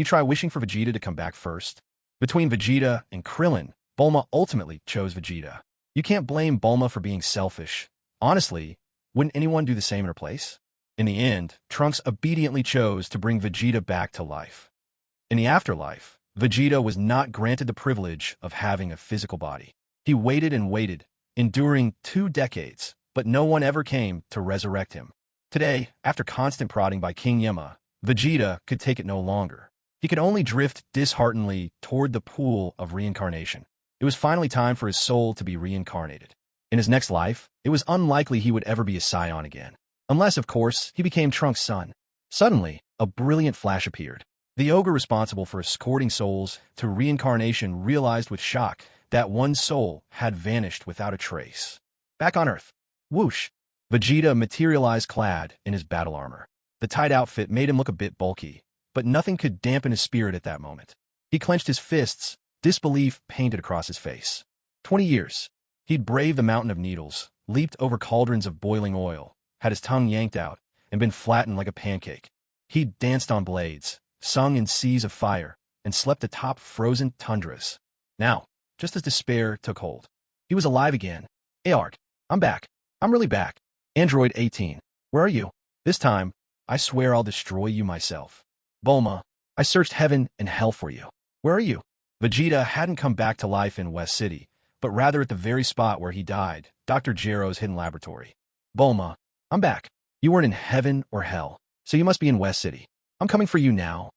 try wishing for Vegeta to come back first?" Between Vegeta and Krillin, Bulma ultimately chose Vegeta. You can't blame Bulma for being selfish. Honestly, wouldn't anyone do the same in her place? In the end, Trunks obediently chose to bring Vegeta back to life. In the afterlife, Vegeta was not granted the privilege of having a physical body. He waited and waited, enduring 2 decades, but no one ever came to resurrect him. Today, after constant prodding by King Yama, Vegeta could take it no longer. He could only drift disheartenedly toward the pool of reincarnation. It was finally time for his soul to be reincarnated. In his next life, it was unlikely he would ever be a Scion again. Unless, of course, he became Trunks' son. Suddenly, a brilliant flash appeared. The ogre responsible for escorting souls to reincarnation realized with shock that one soul had vanished without a trace. Back on Earth. Whoosh! Vegeta materialized clad in his battle armor. The tight outfit made him look a bit bulky, but nothing could dampen his spirit at that moment. He clenched his fists, disbelief painted across his face. 20 years. He'd braved the mountain of needles, leaped over cauldrons of boiling oil, had his tongue yanked out, and been flattened like a pancake. He'd danced on blades, sung in seas of fire, and slept atop frozen tundras. Now, just as despair took hold. He was alive again. "Hey, Ark, I'm back. I'm really back. Android 18, where are you? This time, I swear I'll destroy you myself. Bulma, I searched heaven and hell for you. Where are you?" Vegeta hadn't come back to life in West City, but rather at the very spot where he died, Dr. Gero's hidden laboratory. "Bulma, I'm back. You weren't in heaven or hell, so you must be in West City. I'm coming for you now."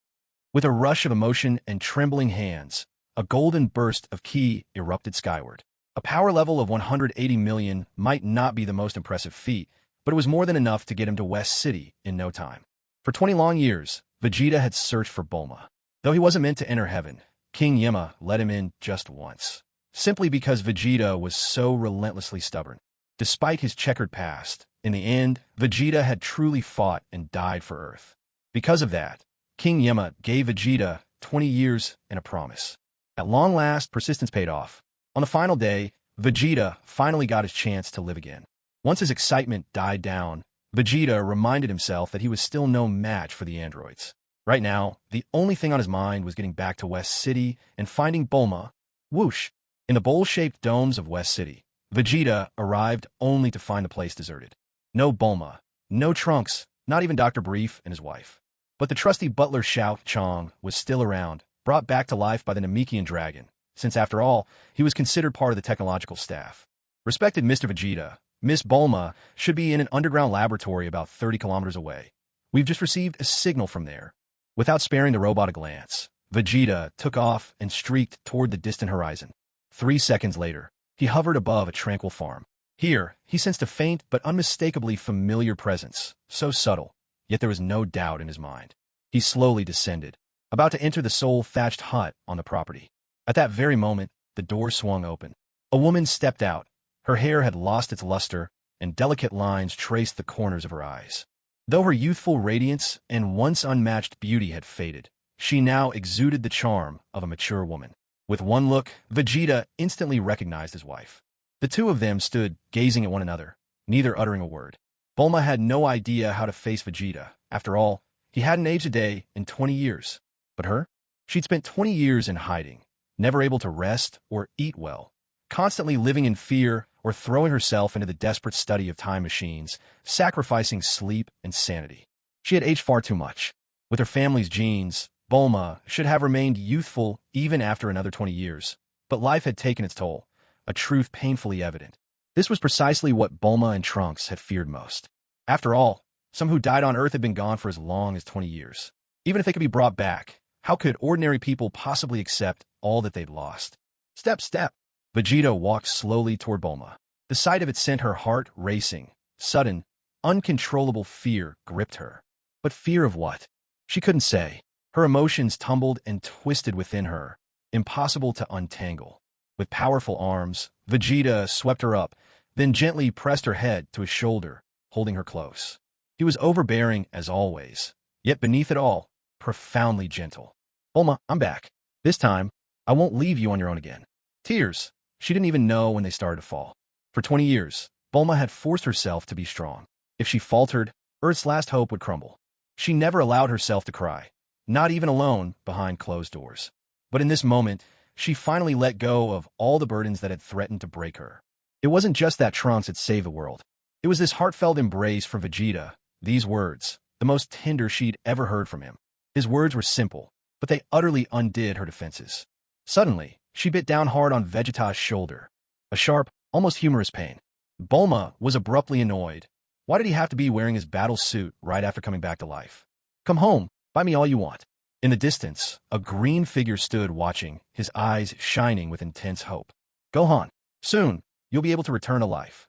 With a rush of emotion and trembling hands, a golden burst of ki erupted skyward. A power level of 180 million might not be the most impressive feat, but it was more than enough to get him to West City in no time. For 20 long years, Vegeta had searched for Bulma. Though he wasn't meant to enter heaven, King Yima let him in just once, simply because Vegeta was so relentlessly stubborn. Despite his checkered past, in the end, Vegeta had truly fought and died for Earth. Because of that, King Yima gave Vegeta 20 years and a promise. At long last, persistence paid off. On the final day, Vegeta finally got his chance to live again. Once his excitement died down, Vegeta reminded himself that he was still no match for the androids. Right now, the only thing on his mind was getting back to West City and finding Bulma. Whoosh! In the bowl-shaped domes of West City, Vegeta arrived only to find the place deserted. No Bulma, no Trunks, not even Dr. Brief and his wife. But the trusty butler Xiao Chong was still around, brought back to life by the Namekian dragon, since after all, he was considered part of the technological staff. "Respected Mr. Vegeta, Miss Bulma should be in an underground laboratory about 30 kilometers away. We've just received a signal from there." Without sparing the robot a glance, Vegeta took off and streaked toward the distant horizon. 3 seconds later, he hovered above a tranquil farm. Here, he sensed a faint but unmistakably familiar presence, so subtle, yet there was no doubt in his mind. He slowly descended, about to enter the sole-thatched hut on the property. At that very moment, the door swung open. A woman stepped out. Her hair had lost its luster, and delicate lines traced the corners of her eyes. Though her youthful radiance and once unmatched beauty had faded, she now exuded the charm of a mature woman. With one look, Vegeta instantly recognized his wife. The two of them stood gazing at one another, neither uttering a word. Bulma had no idea how to face Vegeta. After all, he hadn't aged a day in 20 years. But her? She'd spent 20 years in hiding, never able to rest or eat well, constantly living in fear or throwing herself into the desperate study of time machines, sacrificing sleep and sanity. She had aged far too much. With her family's genes, Bulma should have remained youthful even after another 20 years. But life had taken its toll, a truth painfully evident. This was precisely what Bulma and Trunks had feared most. After all, some who died on Earth had been gone for as long as 20 years. Even if they could be brought back, how could ordinary people possibly accept all that they'd lost? Step, step. Vegeta walked slowly toward Bulma. The sight of it sent her heart racing. Sudden, uncontrollable fear gripped her. But fear of what? She couldn't say. Her emotions tumbled and twisted within her, impossible to untangle. With powerful arms, Vegeta swept her up, then gently pressed her head to his shoulder, holding her close. He was overbearing as always, yet beneath it all, profoundly gentle. "Bulma, I'm back. This time, I won't leave you on your own again." Tears. She didn't even know when they started to fall. For 20 years, Bulma had forced herself to be strong. If she faltered, Earth's last hope would crumble. She never allowed herself to cry, not even alone behind closed doors. But in this moment, she finally let go of all the burdens that had threatened to break her. It wasn't just that Trunks had saved the world. It was this heartfelt embrace from Vegeta, these words, the most tender she'd ever heard from him. His words were simple, but they utterly undid her defenses. Suddenly, she bit down hard on Vegeta's shoulder. A sharp, almost humorous pain. Bulma was abruptly annoyed. Why did he have to be wearing his battle suit right after coming back to life? "Come home, buy me all you want." In the distance, a green figure stood watching, his eyes shining with intense hope. "Gohan, soon, you'll be able to return to life."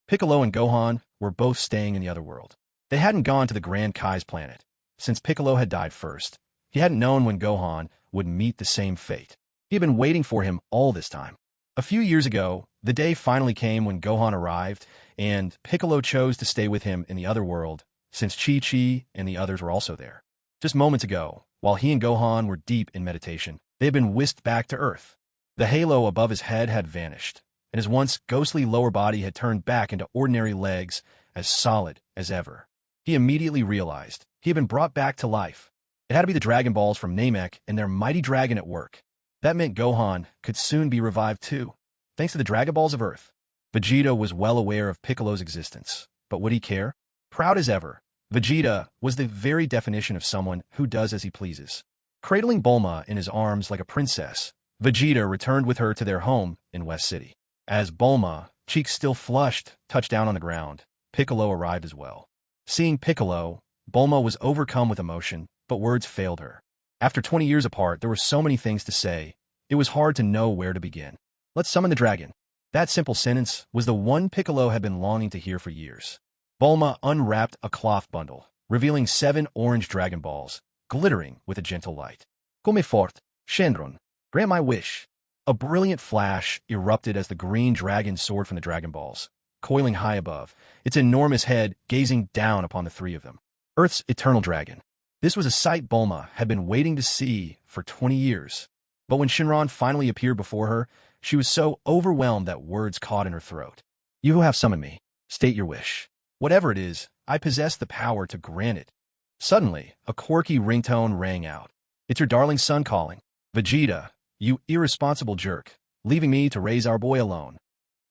Piccolo and Gohan were both staying in the other world. They hadn't gone to the Grand Kai's planet. Since Piccolo had died first, he hadn't known when Gohan would meet the same fate. He had been waiting for him all this time. A few years ago, the day finally came when Gohan arrived, and Piccolo chose to stay with him in the other world, since Chi-Chi and the others were also there. Just moments ago, while he and Gohan were deep in meditation, they had been whisked back to Earth. The halo above his head had vanished, and his once ghostly lower body had turned back into ordinary legs, as solid as ever. He immediately realized he had been brought back to life. It had to be the Dragon Balls from Namek and their mighty dragon at work. That meant Gohan could soon be revived too, thanks to the Dragon Balls of Earth. Vegeta was well aware of Piccolo's existence, but would he care? Proud as ever, Vegeta was the very definition of someone who does as he pleases. Cradling Bulma in his arms like a princess, Vegeta returned with her to their home in West City. As Bulma, cheeks still flushed, touched down on the ground, Piccolo arrived as well. Seeing Piccolo, Bulma was overcome with emotion, but words failed her. After 20 years apart, there were so many things to say, it was hard to know where to begin. Let's summon the dragon. That simple sentence was the one Piccolo had been longing to hear for years. Bulma unwrapped a cloth bundle, revealing 7 orange Dragon Balls, glittering with a gentle light. Come forth, Shenron. Grant my wish. A brilliant flash erupted as the green dragon soared from the Dragon Balls, coiling high above, its enormous head gazing down upon the 3 of them. Earth's eternal dragon. This was a sight Bulma had been waiting to see for 20 years. But when Shenron finally appeared before her, she was so overwhelmed that words caught in her throat. You who have summoned me, state your wish. Whatever it is, I possess the power to grant it. Suddenly, a quirky ringtone rang out. It's your darling son calling. Vegeta, you irresponsible jerk, leaving me to raise our boy alone.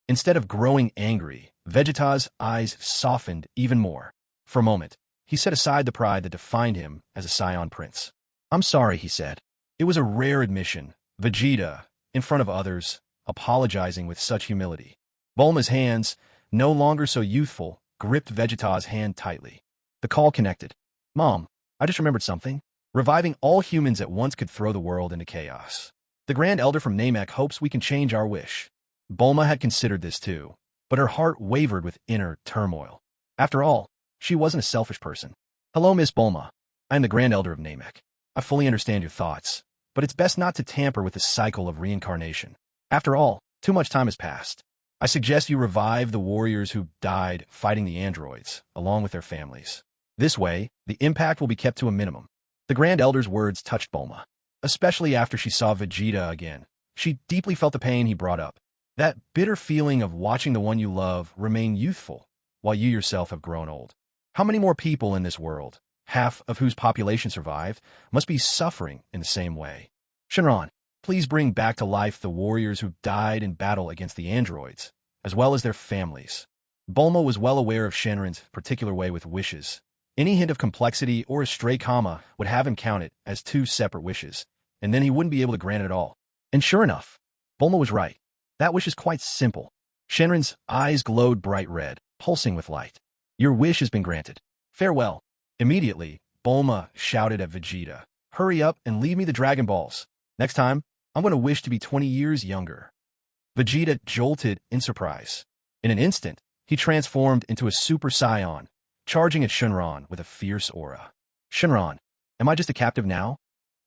Instead of growing angry, Vegeta's eyes softened even more. For a moment, he set aside the pride that defined him as a Scion prince. I'm sorry, he said. It was a rare admission. Vegeta, in front of others, apologizing with such humility. Bulma's hands, no longer so youthful, gripped Vegeta's hand tightly. The call connected. Mom, I just remembered something. Reviving all humans at once could throw the world into chaos. The Grand Elder from Namek hopes we can change our wish. Bulma had considered this too, but her heart wavered with inner turmoil. After all, she wasn't a selfish person. Hello, Miss Bulma. I am the Grand Elder of Namek. I fully understand your thoughts, but it's best not to tamper with the cycle of reincarnation. After all, too much time has passed. I suggest you revive the warriors who died fighting the androids, along with their families. This way, the impact will be kept to a minimum. The Grand Elder's words touched Bulma, especially after she saw Vegeta again. She deeply felt the pain he brought up. That bitter feeling of watching the one you love remain youthful, while you yourself have grown old. How many more people in this world, half of whose population survived, must be suffering in the same way? Shenron, please bring back to life the warriors who died in battle against the androids, as well as their families. Bulma was well aware of Shenron's particular way with wishes. Any hint of complexity or a stray comma would have him count it as 2 separate wishes, and then he wouldn't be able to grant it at all. And sure enough, Bulma was right. That wish is quite simple. Shenron's eyes glowed bright red, pulsing with light. Your wish has been granted. Farewell. Immediately, Bulma shouted at Vegeta. Hurry up and leave me the Dragon Balls. Next time, I'm going to wish to be 20 years younger. Vegeta jolted in surprise. In an instant, he transformed into a Super Saiyan, charging at Shenron with a fierce aura. Shenron, am I just a captive now?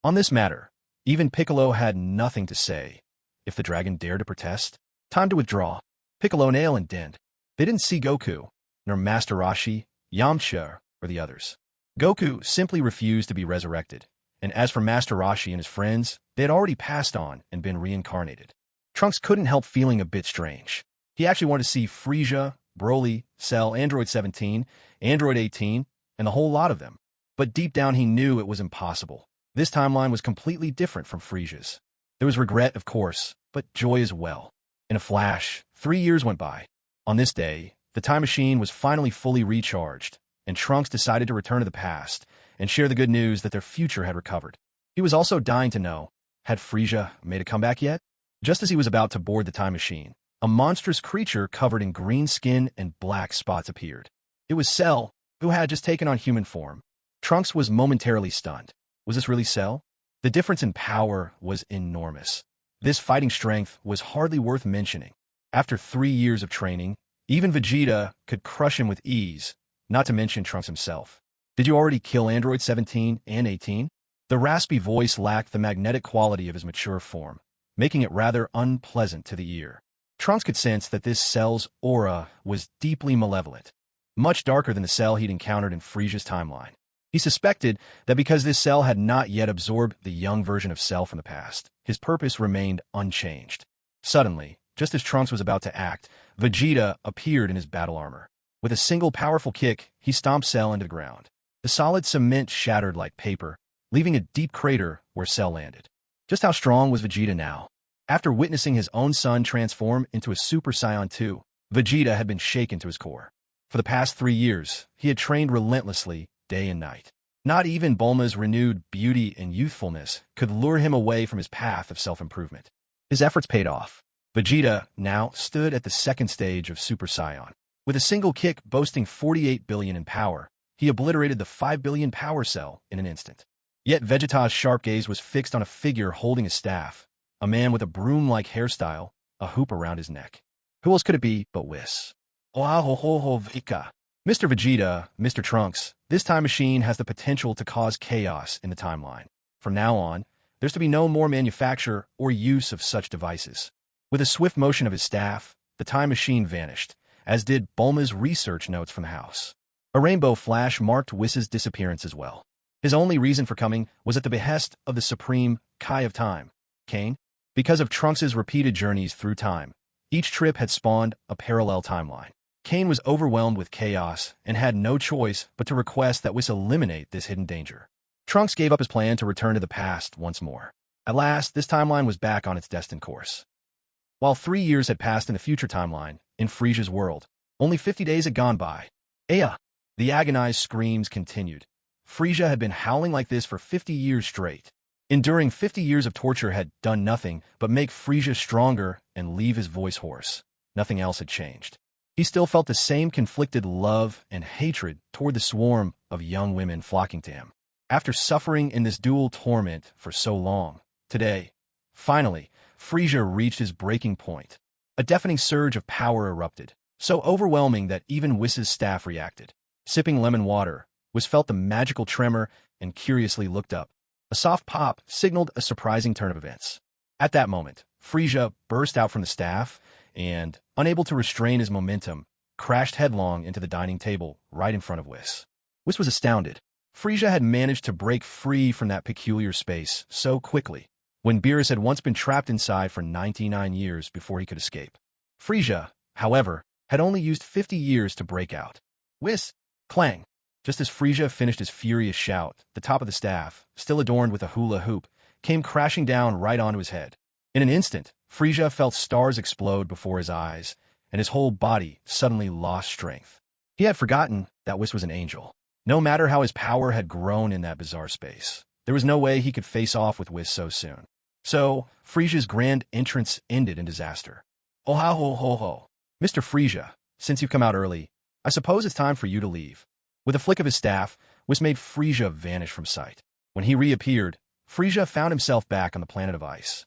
On this matter, even Piccolo had nothing to say. If the dragon dared to protest, time to withdraw. Piccolo, Nail, and Dend. They didn't see Goku, nor Master Roshi, Yamcha, or the others. Goku simply refused to be resurrected, and as for Master Roshi and his friends, they had already passed on and been reincarnated. Trunks couldn't help feeling a bit strange. He actually wanted to see Frieza, Broly, Cell, Android 17, Android 18, and the whole lot of them. But deep down he knew it was impossible. This timeline was completely different from Frieza's. There was regret, of course, but joy as well. In a flash, 3 years went by. On this day, the time machine was finally fully recharged, and Trunks decided to return to the past and share the good news that their future had recovered. He was also dying to know, had Frieza made a comeback yet? Just as he was about to board the time machine, a monstrous creature covered in green skin and black spots appeared. It was Cell, who had just taken on human form. Trunks was momentarily stunned. Was this really Cell? The difference in power was enormous. This fighting strength was hardly worth mentioning. After 3 years of training, even Vegeta could crush him with ease, not to mention Trunks himself. Did you already kill Android 17 and 18? The raspy voice lacked the magnetic quality of his mature form, making it rather unpleasant to the ear. Trunks could sense that this Cell's aura was deeply malevolent, much darker than the Cell he'd encountered in Frieza's timeline. He suspected that because this Cell had not yet absorbed the young version of Cell from the past, his purpose remained unchanged. Suddenly, just as Trunks was about to act, Vegeta appeared in his battle armor. With a single powerful kick, he stomped Cell into the ground. The solid cement shattered like paper, leaving a deep crater where Cell landed. Just how strong was Vegeta now? After witnessing his own son transform into a Super Saiyan 2, Vegeta had been shaken to his core. For the past 3 years, he had trained relentlessly, day and night. Not even Bulma's renewed beauty and youthfulness could lure him away from his path of self-improvement. His efforts paid off. Vegeta now stood at the second stage of Super Saiyan. With a single kick boasting 48 billion in power, he obliterated the 5 billion power cell in an instant. Yet Vegeta's sharp gaze was fixed on a figure holding a staff, a man with a broom-like hairstyle, a hoop around his neck. Who else could it be but Whis? Vika. Mr. Vegeta, Mr. Trunks, this time machine has the potential to cause chaos in the timeline. From now on, there's to be no more manufacture or use of such devices. With a swift motion of his staff, the time machine vanished, as did Bulma's research notes from the house. A rainbow flash marked Whis' disappearance as well. His only reason for coming was at the behest of the supreme Kai of Time, Canon. Because of Trunks' repeated journeys through time, each trip had spawned a parallel timeline. Canon was overwhelmed with chaos and had no choice but to request that Whis eliminate this hidden danger. Trunks gave up his plan to return to the past once more. At last, this timeline was back on its destined course. While 3 years had passed in the future timeline, in Frieza's world, only 50 days had gone by. Aya! The agonized screams continued. Frieza had been howling like this for 50 years straight. Enduring 50 years of torture had done nothing but make Frieza stronger and leave his voice hoarse. Nothing else had changed. He still felt the same conflicted love and hatred toward the swarm of young women flocking to him. After suffering in this dual torment for so long, today, finally, Frieza reached his breaking point. A deafening surge of power erupted, so overwhelming that even Whis' staff reacted. Sipping lemon water, Whis felt the magical tremor and curiously looked up. A soft pop signaled a surprising turn of events. At that moment, Frieza burst out from the staff and, unable to restrain his momentum, crashed headlong into the dining table right in front of Whis. Whis was astounded. Frieza had managed to break free from that peculiar space so quickly, when Beerus had once been trapped inside for 99 years before he could escape. Frieza, however, had only used 50 years to break out. Whis! Clang! Just as Frieza finished his furious shout, the top of the staff, still adorned with a hula hoop, came crashing down right onto his head. In an instant, Frieza felt stars explode before his eyes, and his whole body suddenly lost strength. He had forgotten that Whis was an angel. No matter how his power had grown in that bizarre space, there was no way he could face off with Whis so soon. So, Frieza's grand entrance ended in disaster. Oh ha ho ho ho. Mr. Frieza, since you've come out early, I suppose it's time for you to leave. With a flick of his staff, Whis made Frieza vanish from sight. When he reappeared, Frieza found himself back on the planet of ice.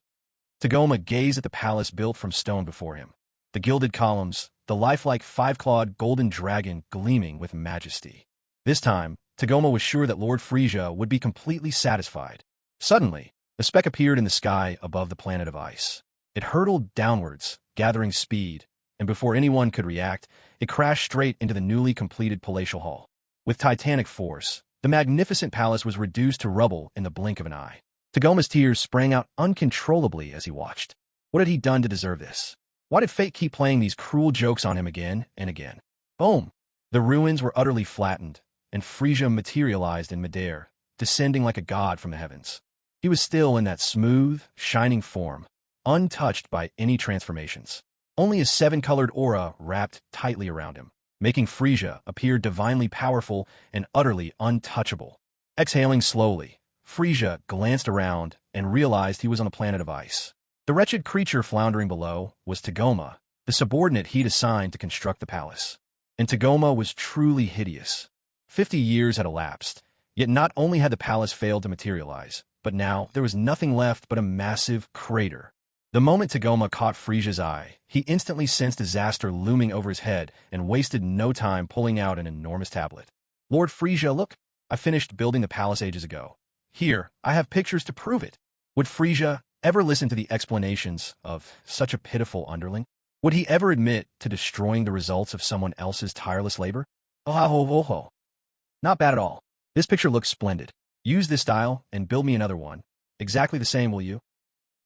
Tagoma gazed at the palace built from stone before him. The gilded columns, the lifelike 5-clawed golden dragon gleaming with majesty. This time, Tagoma was sure that Lord Frieza would be completely satisfied. Suddenly, a speck appeared in the sky above the planet of ice. It hurtled downwards, gathering speed, and before anyone could react, it crashed straight into the newly completed palatial hall. With titanic force, the magnificent palace was reduced to rubble in the blink of an eye. Tagoma's tears sprang out uncontrollably as he watched. What had he done to deserve this? Why did fate keep playing these cruel jokes on him again and again? Boom! The ruins were utterly flattened, and Frieza materialized in midair, descending like a god from the heavens. He was still in that smooth, shining form, untouched by any transformations. Only a 7-colored aura wrapped tightly around him, making Frieza appear divinely powerful and utterly untouchable. Exhaling slowly, Frieza glanced around and realized he was on a planet of ice. The wretched creature floundering below was Tagoma, the subordinate he'd assigned to construct the palace. And Tagoma was truly hideous. 50 years had elapsed, yet not only had the palace failed to materialize, but now there was nothing left but a massive crater. The moment Tagoma caught Frieza's eye, he instantly sensed disaster looming over his head and wasted no time pulling out an enormous tablet. Lord Frieza, look, I finished building the palace ages ago. Here, I have pictures to prove it. Would Frieza ever listen to the explanations of such a pitiful underling? Would he ever admit to destroying the results of someone else's tireless labor? Oh. Not bad at all. This picture looks splendid. Use this style and build me another one. Exactly the same, will you?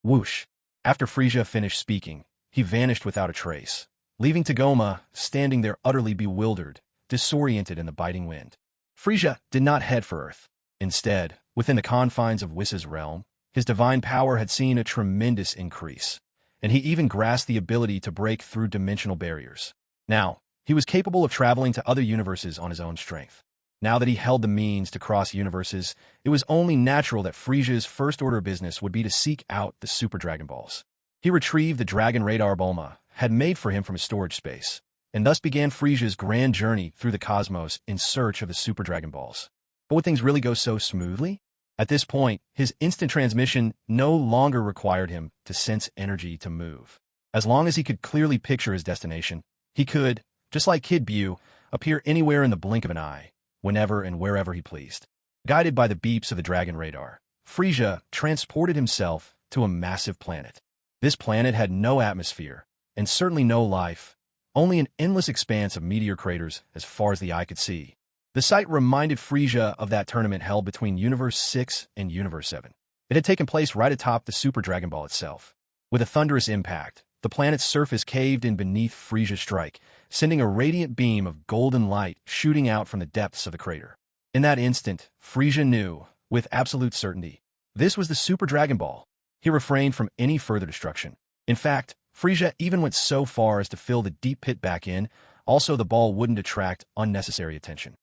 Whoosh. After Frieza finished speaking, he vanished without a trace, leaving Tagoma standing there utterly bewildered, disoriented in the biting wind. Frieza did not head for Earth. Instead, within the confines of Whis' realm, His divine power had seen a tremendous increase, and he even grasped the ability to break through dimensional barriers. Now, he was capable of traveling to other universes on his own strength. Now that he held the means to cross universes, it was only natural that Frieza's first order of business would be to seek out the Super Dragon Balls. He retrieved the dragon radar Bulma had made for him from his storage space, and thus began Frieza's grand journey through the cosmos in search of the Super Dragon Balls. But would things really go so smoothly? At this point, his instant transmission no longer required him to sense energy to move. As long as he could clearly picture his destination, he could, just like Kid Buu, appear anywhere in the blink of an eye, whenever and wherever he pleased. Guided by the beeps of the dragon radar, Frieza transported himself to a massive planet. This planet had no atmosphere, and certainly no life, only an endless expanse of meteor craters as far as the eye could see. The site reminded Frieza of that tournament held between Universe 6 and Universe 7. It had taken place right atop the Super Dragon Ball itself. With a thunderous impact, the planet's surface caved in beneath Frieza's strike, sending a radiant beam of golden light shooting out from the depths of the crater. In that instant, Frieza knew, with absolute certainty, this was the Super Dragon Ball. He refrained from any further destruction. In fact, Frieza even went so far as to fill the deep pit back in, also the ball wouldn't attract unnecessary attention.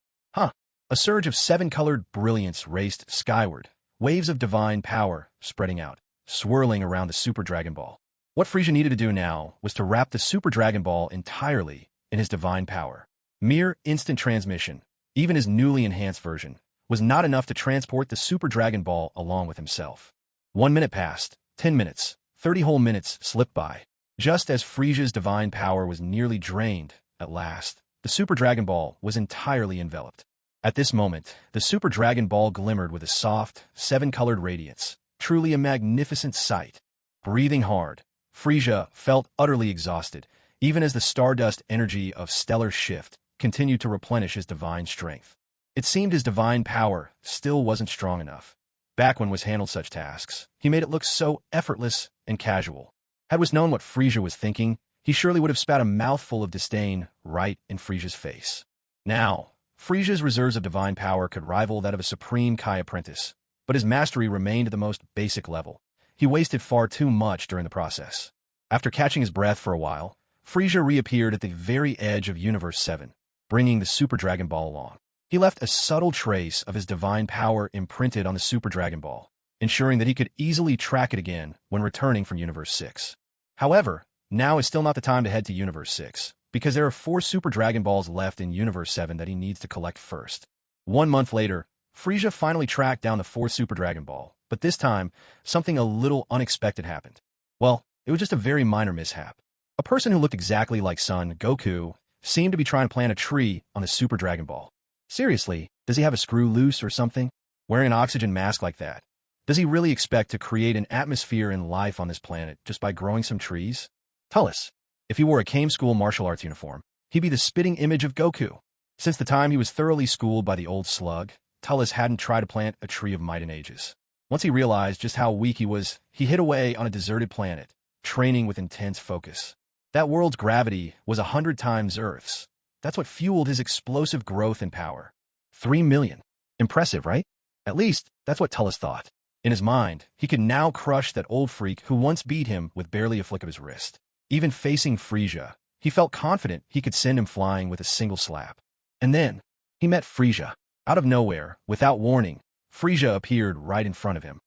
A surge of seven-colored brilliance raced skyward, waves of divine power spreading out, swirling around the Super Dragon Ball. What Frieza needed to do now was to wrap the Super Dragon Ball entirely in his divine power. Mere instant transmission, even his newly enhanced version, was not enough to transport the Super Dragon Ball along with himself. 1 minute passed, 10 minutes, 30 whole minutes slipped by. Just as Frieza's divine power was nearly drained, at last, the Super Dragon Ball was entirely enveloped. At this moment, the Super Dragon Ball glimmered with a soft, seven-colored radiance, truly a magnificent sight. Breathing hard, Frieza felt utterly exhausted, even as the stardust energy of stellar shift continued to replenish his divine strength. It seemed his divine power still wasn't strong enough. Back when was handled such tasks, he made it look so effortless and casual. Had was known what Frieza was thinking, he surely would have spat a mouthful of disdain right in Frieza's face. Now, Frieza's reserves of divine power could rival that of a supreme Kai apprentice, but his mastery remained at the most basic level. He wasted far too much during the process. After catching his breath for a while, Frieza reappeared at the very edge of Universe 7, bringing the Super Dragon Ball along. He left a subtle trace of his divine power imprinted on the Super Dragon Ball, ensuring that he could easily track it again when returning from Universe 6. However, now is still not the time to head to Universe 6, because there are 4 Super Dragon Balls left in Universe 7 that he needs to collect first. 1 month later, Frieza finally tracked down the 4th Super Dragon Ball, but this time, something a little unexpected happened. Well, it was just a very minor mishap. A person who looked exactly like Son Goku seemed to be trying to plant a tree on the Super Dragon Ball. Seriously, does he have a screw loose or something? Wearing an oxygen mask like that? Does he really expect to create an atmosphere and life on this planet just by growing some trees? Tullus. If he wore a Kame School martial arts uniform, he'd be the spitting image of Goku. Since the time he was thoroughly schooled by the old Slug, Tullus hadn't tried to plant a tree of might in ages. Once he realized just how weak he was, he hid away on a deserted planet, training with intense focus. That world's gravity was 100 times Earth's. That's what fueled his explosive growth and power. 3 million. Impressive, right? At least, that's what Tullus thought. In his mind, he could now crush that old freak who once beat him with barely a flick of his wrist. Even facing Frieza, he felt confident he could send him flying with a single slap. And then, he met Frieza. Out of nowhere, without warning, Frieza appeared right in front of him.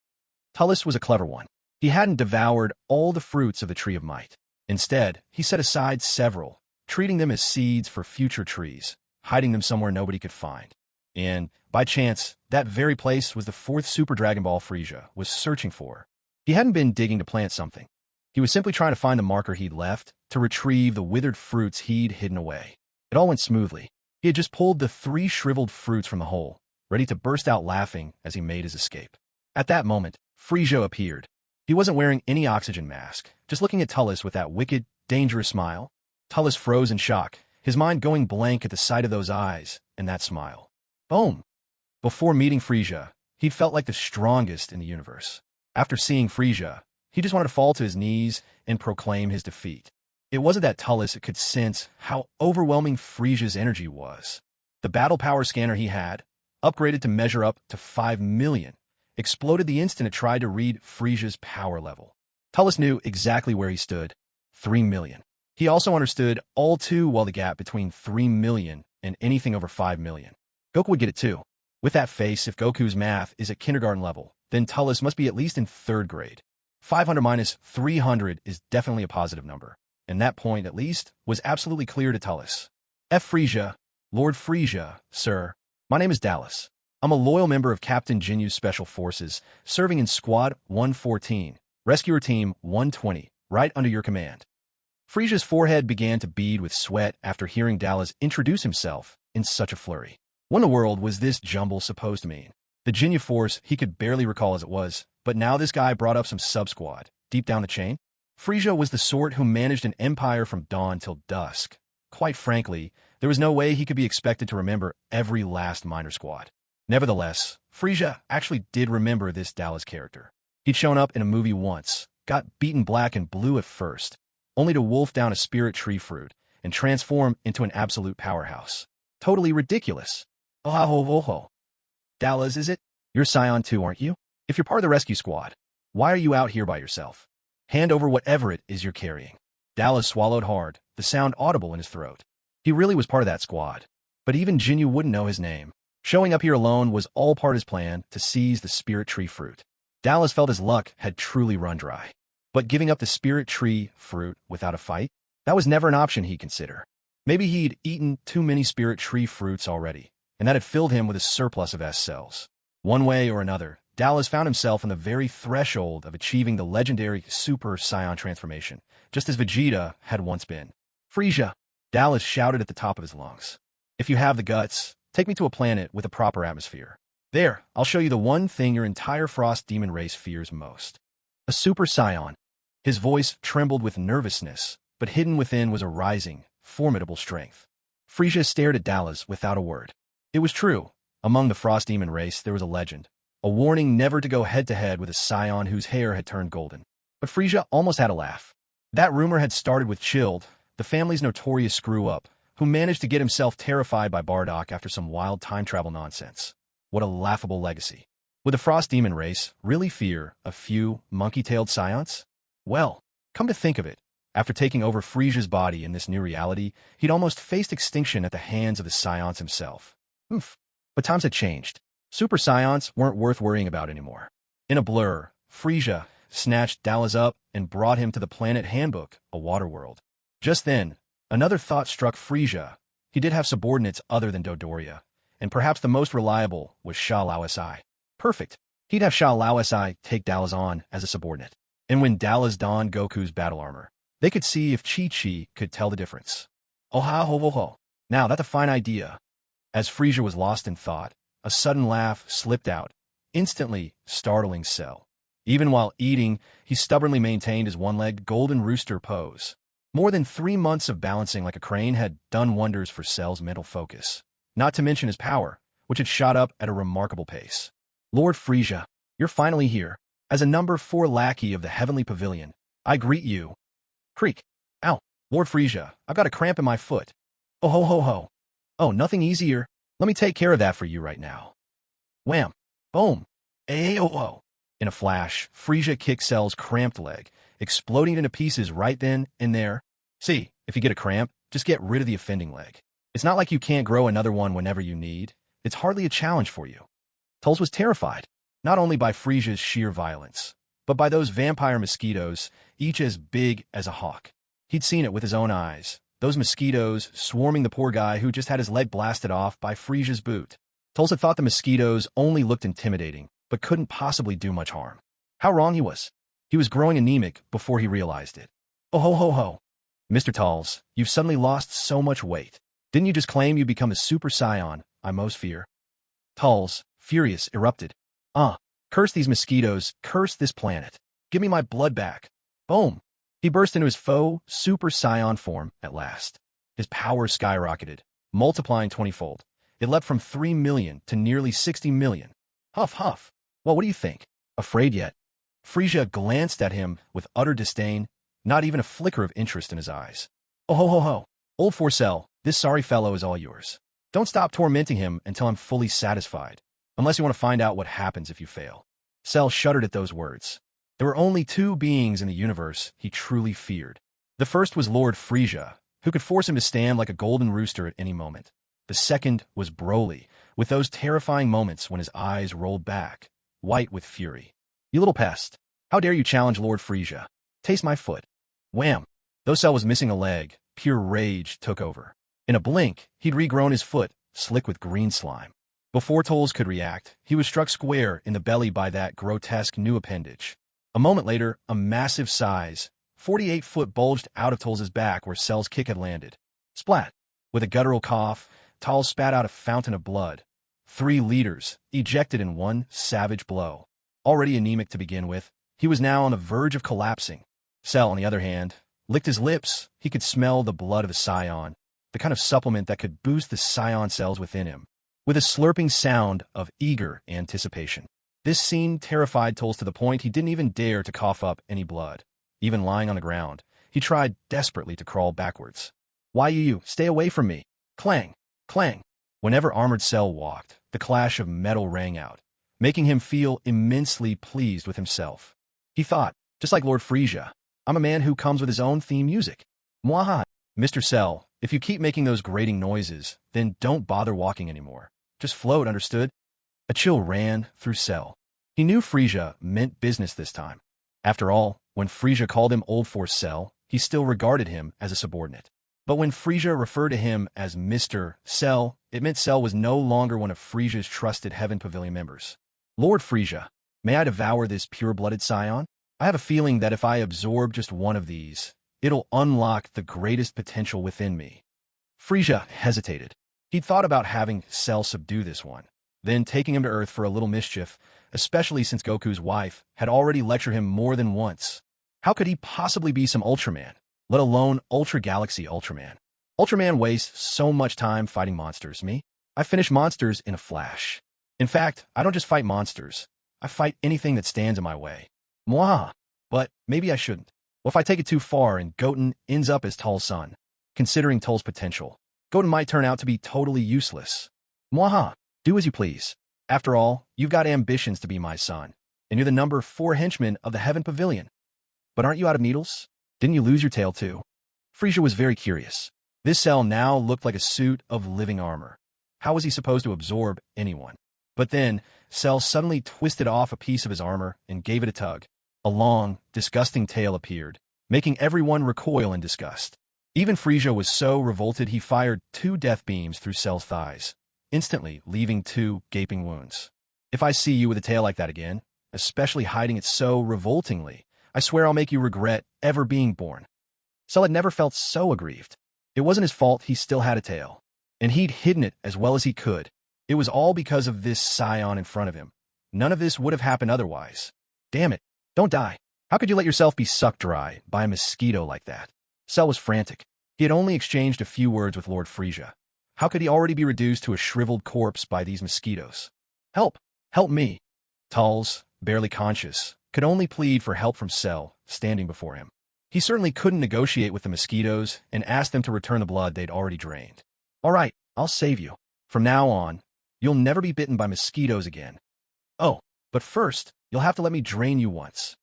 Tullus was a clever one. He hadn't devoured all the fruits of the Tree of Might. Instead, he set aside several, treating them as seeds for future trees, hiding them somewhere nobody could find. And, by chance, that very place was the 4th Super Dragon Ball Frieza was searching for. He hadn't been digging to plant something. He was simply trying to find the marker he'd left to retrieve the withered fruits he'd hidden away. It all went smoothly. He had just pulled the 3 shriveled fruits from the hole, ready to burst out laughing as he made his escape. At that moment, Frieza appeared. He wasn't wearing any oxygen mask, just looking at Tullus with that wicked, dangerous smile. Tullus froze in shock, his mind going blank at the sight of those eyes and that smile. Boom! Before meeting Frieza, he'd felt like the strongest in the universe. After seeing Frieza, he just wanted to fall to his knees and proclaim his defeat. It wasn't that Tullus could sense how overwhelming Frieza's energy was. The battle power scanner he had, upgraded to measure up to 5 million, exploded the instant it tried to read Frieza's power level. Tullus knew exactly where he stood, 3 million. He also understood all too well the gap between 3 million and anything over 5 million. Goku would get it too. With that face, if Goku's math is at kindergarten level, then Tullus must be at least in 3rd grade. 500 minus 300 is definitely a positive number, and that point, at least, was absolutely clear to Tullus. F. Frieza, Lord Frieza, sir. My name is Dallas. I'm a loyal member of Captain Ginyu's Special Forces, serving in Squad 114, Rescuer Team 120, right under your command. Frieza's forehead began to bead with sweat after hearing Dallas introduce himself in such a flurry. What in the world was this jumble supposed to mean? The Ginyu Force he could barely recall as it was, but now this guy brought up some sub-squad, deep down the chain? Frieza was the sort who managed an empire from dawn till dusk. Quite frankly, there was no way he could be expected to remember every last minor squad. Nevertheless, Frieza actually did remember this Dallas character. He'd shown up in a movie once, got beaten black and blue at first, only to wolf down a spirit tree fruit and transform into an absolute powerhouse. Totally ridiculous. Oh. Dallas, is it? You're Scion too, aren't you? If you're part of the rescue squad, why are you out here by yourself? Hand over whatever it is you're carrying. Dallas swallowed hard, the sound audible in his throat. He really was part of that squad, but even Ginyu wouldn't know his name. Showing up here alone was all part of his plan to seize the spirit tree fruit. Dallas felt his luck had truly run dry. But giving up the spirit tree fruit without a fight? That was never an option he'd consider. Maybe he'd eaten too many spirit tree fruits already, and that had filled him with a surplus of S cells. One way or another, Dallas found himself on the very threshold of achieving the legendary Super Saiyan transformation, just as Vegeta had once been. Frieza, Dallas shouted at the top of his lungs. If you have the guts, take me to a planet with a proper atmosphere. There, I'll show you the one thing your entire Frost Demon race fears most. A Super Saiyan. His voice trembled with nervousness, but hidden within was a rising, formidable strength. Frieza stared at Dallas without a word. It was true. Among the Frost Demon race, there was a legend. A warning never to go head-to-head with a Scion whose hair had turned golden. But Frieza almost had a laugh. That rumor had started with Chilled, the family's notorious screw-up, who managed to get himself terrified by Bardock after some wild time travel nonsense. What a laughable legacy. Would the Frost Demon race really fear a few monkey-tailed Scions? Well, come to think of it, after taking over Frieza's body in this new reality, he'd almost faced extinction at the hands of the Scions himself. But times had changed. Super Scions weren't worth worrying about anymore. In a blur, Frieza snatched Dallas up and brought him to the planet Handbook, a water world. Just then, another thought struck Frieza. He did have subordinates other than Dodoria, and perhaps the most reliable was Sha Lao Si. Perfect. He'd have Sha Lao Si take Dallas on as a subordinate. And when Dallas donned Goku's battle armor, they could see if Chi-Chi could tell the difference. Oh-ha-ho-ho-ho. Now, that's a fine idea. As Frieza was lost in thought, a sudden laugh slipped out, instantly startling Cell. Even while eating, he stubbornly maintained his one-legged golden rooster pose. More than 3 months of balancing like a crane had done wonders for Cell's mental focus, not to mention his power, which had shot up at a remarkable pace. Lord Frieza, you're finally here. As a number 4 lackey of the Heavenly Pavilion, I greet you. Creak. Ow. Lord Frieza, I've got a cramp in my foot. Oh ho ho ho. Oh, nothing easier. Let me take care of that for you right now. Wham. Boom. Ayo. In a flash, Frieza kicked Cell's cramped leg, exploding into pieces right then and there. See, if you get a cramp, just get rid of the offending leg. It's not like you can't grow another one whenever you need. It's hardly a challenge for you. Tuls was terrified, not only by Frieza's sheer violence, but by those vampire mosquitoes, each as big as a hawk. He'd seen it with his own eyes. Those mosquitoes swarming the poor guy who just had his leg blasted off by Frieza's boot. Tuls had thought the mosquitoes only looked intimidating, but couldn't possibly do much harm. How wrong he was. He was growing anemic before he realized it. Oh ho ho ho. Mr. Tuls, you've suddenly lost so much weight. Didn't you just claim you'd become a Super Saiyan, I most fear? Tuls, furious, erupted. Curse these mosquitoes, curse this planet. Give me my blood back. Boom. He burst into his faux Super Saiyan form at last. His power skyrocketed, multiplying 20-fold. It leapt from 3 million to nearly 60 million. Huff, huff. Well, what do you think? Afraid yet? Frieza glanced at him with utter disdain, not even a flicker of interest in his eyes. Oh ho ho ho. Old Forcell, this sorry fellow is all yours. Don't stop tormenting him until I'm fully satisfied, unless you want to find out what happens if you fail. Cell shuddered at those words. There were only two beings in the universe he truly feared. The first was Lord Frieza, who could force him to stand like a golden rooster at any moment. The second was Broly, with those terrifying moments when his eyes rolled back, white with fury. You little pest. How dare you challenge Lord Frieza? Taste my foot. Wham! Though Cell was missing a leg, pure rage took over. In a blink, he'd regrown his foot, slick with green slime. Before Tolls could react, he was struck square in the belly by that grotesque new appendage. A moment later, a massive size, 48-foot bulged out of Tolls' back where Cell's kick had landed. Splat! With a guttural cough, Tolls spat out a fountain of blood. 3 liters, ejected in one savage blow. Already anemic to begin with, he was now on the verge of collapsing. Cell, on the other hand, licked his lips. He could smell the blood of a scion, the kind of supplement that could boost the scion cells within him, with a slurping sound of eager anticipation. This scene terrified Tolls to the point he didn't even dare to cough up any blood. Even lying on the ground, he tried desperately to crawl backwards. Why you stay away from me? Clang! Clang! Whenever Armored Cell walked, the clash of metal rang out, making him feel immensely pleased with himself. He thought, just like Lord Frieza, I'm a man who comes with his own theme music. Mwaha! Mr. Cell, if you keep making those grating noises, then don't bother walking anymore. Just float, understood? A chill ran through Cell. He knew Frieza meant business this time. After all, when Frieza called him Old Force Cell, he still regarded him as a subordinate. But when Frieza referred to him as Mr. Cell, it meant Cell was no longer one of Frieza's trusted Heaven Pavilion members. Lord Frieza, may I devour this pure-blooded scion? I have a feeling that if I absorb just one of these, it'll unlock the greatest potential within me. Frieza hesitated. He'd thought about having Cell subdue this one, then taking him to Earth for a little mischief, especially since Goku's wife had already lectured him more than once. How could he possibly be some Ultraman, let alone Ultra Galaxy Ultraman? Ultraman wastes so much time fighting monsters. Me? I finish monsters in a flash. In fact, I don't just fight monsters. I fight anything that stands in my way. Mwah! But maybe I shouldn't. What if I take it too far and Goten ends up as Tull's son? Considering Tull's potential, Goten might turn out to be totally useless. Mwaha! Do as you please. After all, you've got ambitions to be my son, and you're the number 4 henchman of the Heaven Pavilion. But aren't you out of needles? Didn't you lose your tail too? Frieza was very curious. This Cell now looked like a suit of living armor. How was he supposed to absorb anyone? But then, Cell suddenly twisted off a piece of his armor and gave it a tug. A long, disgusting tail appeared, making everyone recoil in disgust. Even Frieza was so revolted he fired 2 death beams through Cell's thighs, instantly leaving 2 gaping wounds. If I see you with a tail like that again, especially hiding it so revoltingly, I swear I'll make you regret ever being born. Cell had never felt so aggrieved. It wasn't his fault he still had a tail, and he'd hidden it as well as he could. It was all because of this scion in front of him. None of this would have happened otherwise. Damn it, don't die. How could you let yourself be sucked dry by a mosquito like that? Cell was frantic. He had only exchanged a few words with Lord Frieza. How could he already be reduced to a shriveled corpse by these mosquitoes? Help! Help me! Tulls, barely conscious, could only plead for help from Cell, standing before him. He certainly couldn't negotiate with the mosquitoes and ask them to return the blood they'd already drained. All right, I'll save you. From now on, you'll never be bitten by mosquitoes again. Oh, but first, you'll have to let me drain you once.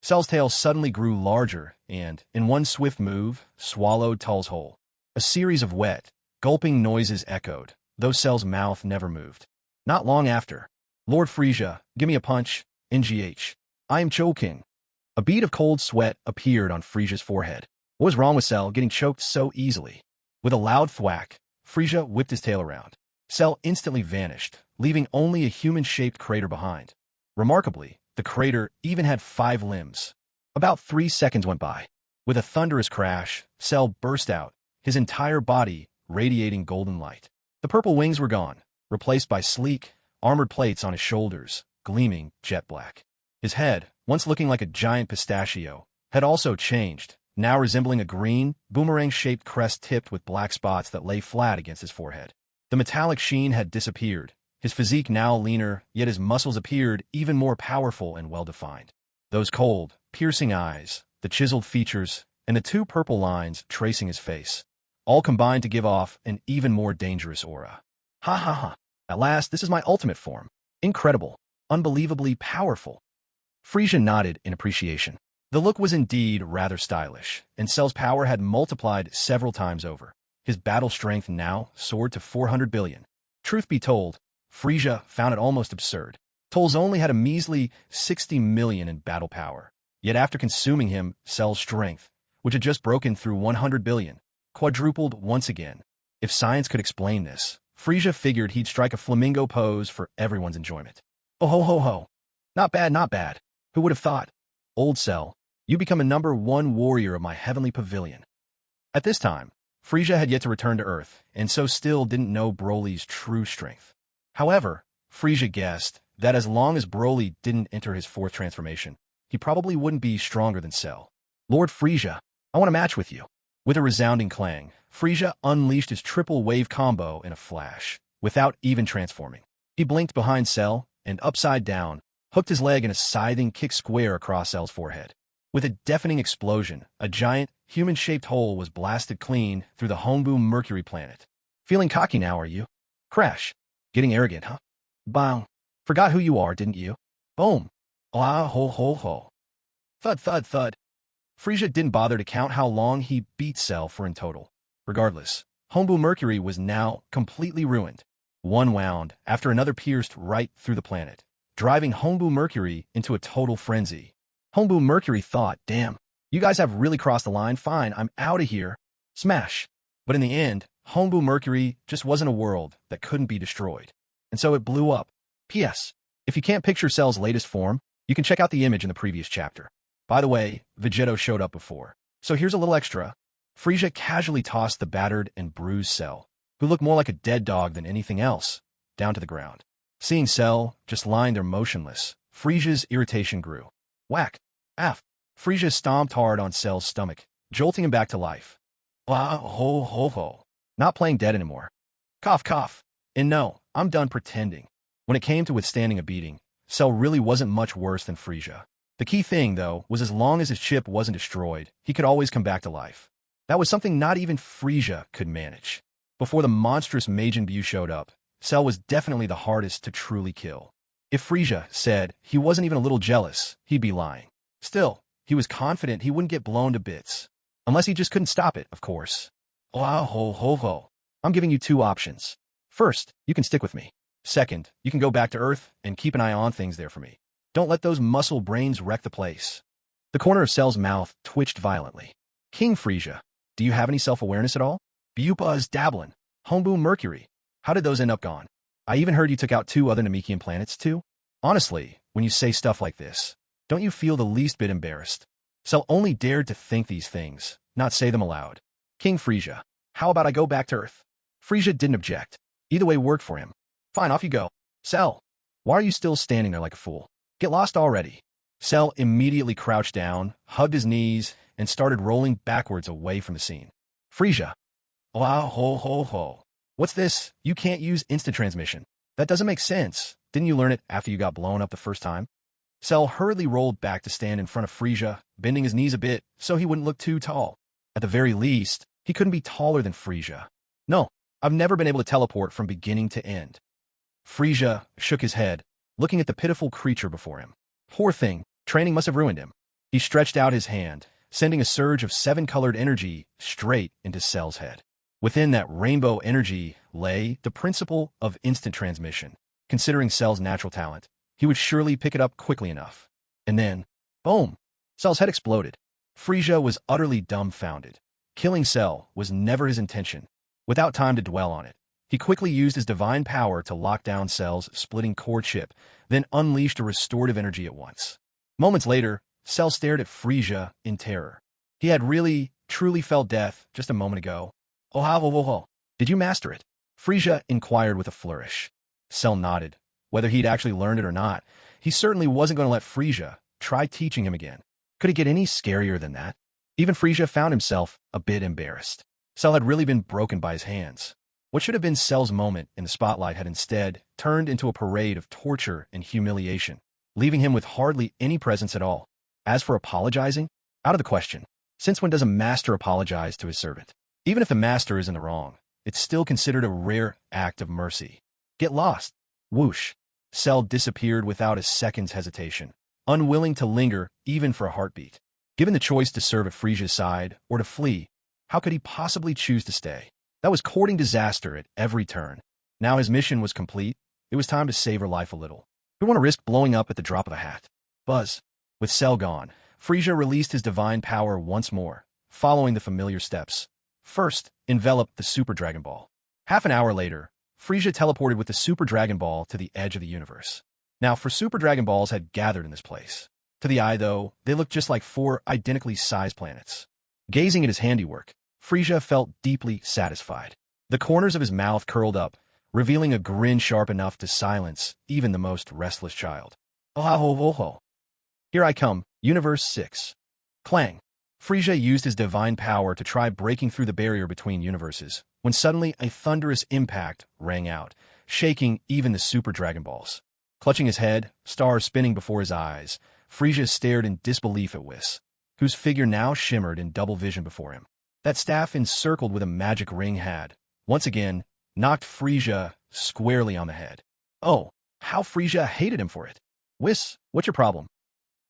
Cell's tail suddenly grew larger and, in one swift move, swallowed Tull's whole. A series of wet, gulping noises echoed, though Cell's mouth never moved. Not long after, Lord Frieza, give me a punch, NGH. I am choking. A bead of cold sweat appeared on Frieza's forehead. What was wrong with Cell getting choked so easily? With a loud thwack, Frieza whipped his tail around. Cell instantly vanished, leaving only a human-shaped crater behind. Remarkably, the crater even had 5 limbs. About 3 seconds went by. With a thunderous crash, Cell burst out, his entire body radiating golden light. The purple wings were gone, replaced by sleek, armored plates on his shoulders, gleaming jet black. His head, once looking like a giant pistachio, had also changed, now resembling a green, boomerang-shaped crest tipped with black spots that lay flat against his forehead. The metallic sheen had disappeared, his physique now leaner, yet his muscles appeared even more powerful and well-defined. Those cold, piercing eyes, the chiseled features, and the 2 purple lines tracing his face, all combined to give off an even more dangerous aura. Ha ha ha! At last, this is my ultimate form. Incredible. Unbelievably powerful. Frieza nodded in appreciation. The look was indeed rather stylish, and Cell's power had multiplied several times over. His battle strength now soared to 400 billion. Truth be told, Frieza found it almost absurd. Tolls only had a measly 60 million in battle power. Yet after consuming him, Cell's strength, which had just broken through 100 billion, quadrupled once again. If science could explain this, Frieza figured he'd strike a flamingo pose for everyone's enjoyment. Oh ho ho ho. Not bad, not bad. Who would have thought? Old Cell, you become a #1 warrior of my heavenly pavilion. At this time, Frieza had yet to return to Earth, and so still didn't know Broly's true strength. However, Frieza guessed that as long as Broly didn't enter his 4th transformation, he probably wouldn't be stronger than Cell. Lord Frieza, I want a match with you. With a resounding clang, Frieza unleashed his triple wave combo in a flash, without even transforming. He blinked behind Cell, and upside down, hooked his leg in a scything kick square across Cell's forehead. With a deafening explosion, a giant, human-shaped hole was blasted clean through the Hombu Mercury planet. Feeling cocky now, are you? Crash. Getting arrogant, huh? Bang. Forgot who you are, didn't you? Boom. Ah ho ho ho. Thud thud thud. Frieza didn't bother to count how long he beat Cell for in total. Regardless, Hombu Mercury was now completely ruined. One wound after another pierced right through the planet, driving Hombu Mercury into a total frenzy. Hombu Mercury thought, damn, you guys have really crossed the line, fine, I'm out of here. Smash. But in the end, Hombu Mercury just wasn't a world that couldn't be destroyed. And so it blew up. P.S. If you can't picture Cell's latest form, you can check out the image in the previous chapter. By the way, Vegeta showed up before. So here's a little extra. Frieza casually tossed the battered and bruised Cell, who looked more like a dead dog than anything else, down to the ground. Seeing Cell just lying there motionless, Frieza's irritation grew. Whack. Af. Frieza stomped hard on Cell's stomach, jolting him back to life. Ah ho ho ho. Not playing dead anymore. Cough cough. And no, I'm done pretending. When it came to withstanding a beating, Cell really wasn't much worse than Frieza. The key thing, though, was as long as his chip wasn't destroyed, he could always come back to life. That was something not even Frieza could manage. Before the monstrous Majin Buu showed up, Cell was definitely the hardest to truly kill. If Frieza said he wasn't even a little jealous, he'd be lying. Still, he was confident he wouldn't get blown to bits. Unless he just couldn't stop it, of course. Ah ho ho ho. I'm giving you 2 options. First, you can stick with me. Second, you can go back to Earth and keep an eye on things there for me. Don't let those muscle brains wreck the place. The corner of Cell's mouth twitched violently. King Frieza, do you have any self-awareness at all? Bupa's dabbling. Hombu Mercury. How did those end up gone? I even heard you took out 2 other Namekian planets, too. Honestly, when you say stuff like this, don't you feel the least bit embarrassed? Cell only dared to think these things, not say them aloud. King Frieza, how about I go back to Earth? Frieza didn't object. Either way worked for him. Fine, off you go. Cell, why are you still standing there like a fool? Get lost already. Cell immediately crouched down, hugged his knees, and started rolling backwards away from the scene. Frieza. Wow, ho, ho, ho. What's this? You can't use instant transmission. That doesn't make sense. Didn't you learn it after you got blown up the first time? Cell hurriedly rolled back to stand in front of Frieza, bending his knees a bit so he wouldn't look too tall. At the very least, he couldn't be taller than Frieza. No, I've never been able to teleport from beginning to end. Frieza shook his head, looking at the pitiful creature before him. Poor thing, training must have ruined him. He stretched out his hand, sending a surge of 7-colored energy straight into Cell's head. Within that rainbow energy lay the principle of instant transmission. Considering Cell's natural talent, he would surely pick it up quickly enough. And then, boom! Cell's head exploded. Frieza was utterly dumbfounded. Killing Cell was never his intention. Without time to dwell on it, he quickly used his divine power to lock down Cell's splitting core chip, then unleashed a restorative energy at once. Moments later, Cell stared at Frieza in terror. He had really, truly felt death just a moment ago. Oh, ho, ho, ho. Did you master it? Frieza inquired with a flourish. Cell nodded. Whether he'd actually learned it or not, he certainly wasn't going to let Frieza try teaching him again. Could it get any scarier than that? Even Frieza found himself a bit embarrassed. Cell had really been broken by his hands. What should have been Cell's moment in the spotlight had instead turned into a parade of torture and humiliation, leaving him with hardly any presence at all. As for apologizing, out of the question. Since when does a master apologize to his servant? Even if the master is in the wrong, it's still considered a rare act of mercy. Get lost. Whoosh. Cell disappeared without a second's hesitation. unwilling to linger even for a heartbeat. Given the choice to serve at Frieza's side or to flee, how could he possibly choose to stay? That was courting disaster at every turn. Now his mission was complete. It was time to save her life a little. Who want to risk blowing up at the drop of a hat? Buzz. With Cell gone, Frieza released his divine power once more, following the familiar steps. First, envelop the Super Dragon Ball. Half an hour later, Frieza teleported with the Super Dragon Ball to the edge of the universe. Now, 4 Super Dragon Balls had gathered in this place. To the eye, though, they looked just like 4 identically sized planets. Gazing at his handiwork, Frieza felt deeply satisfied. The corners of his mouth curled up, revealing a grin sharp enough to silence even the most restless child. Oh, here I come, Universe 6. Clang. Frieza used his divine power to try breaking through the barrier between universes, when suddenly a thunderous impact rang out, shaking even the Super Dragon Balls. Clutching his head, stars spinning before his eyes, Frieza stared in disbelief at Whis, whose figure now shimmered in double vision before him. That staff encircled with a magic ring had, once again, knocked Frieza squarely on the head. Oh, how Frieza hated him for it. Whis, what's your problem?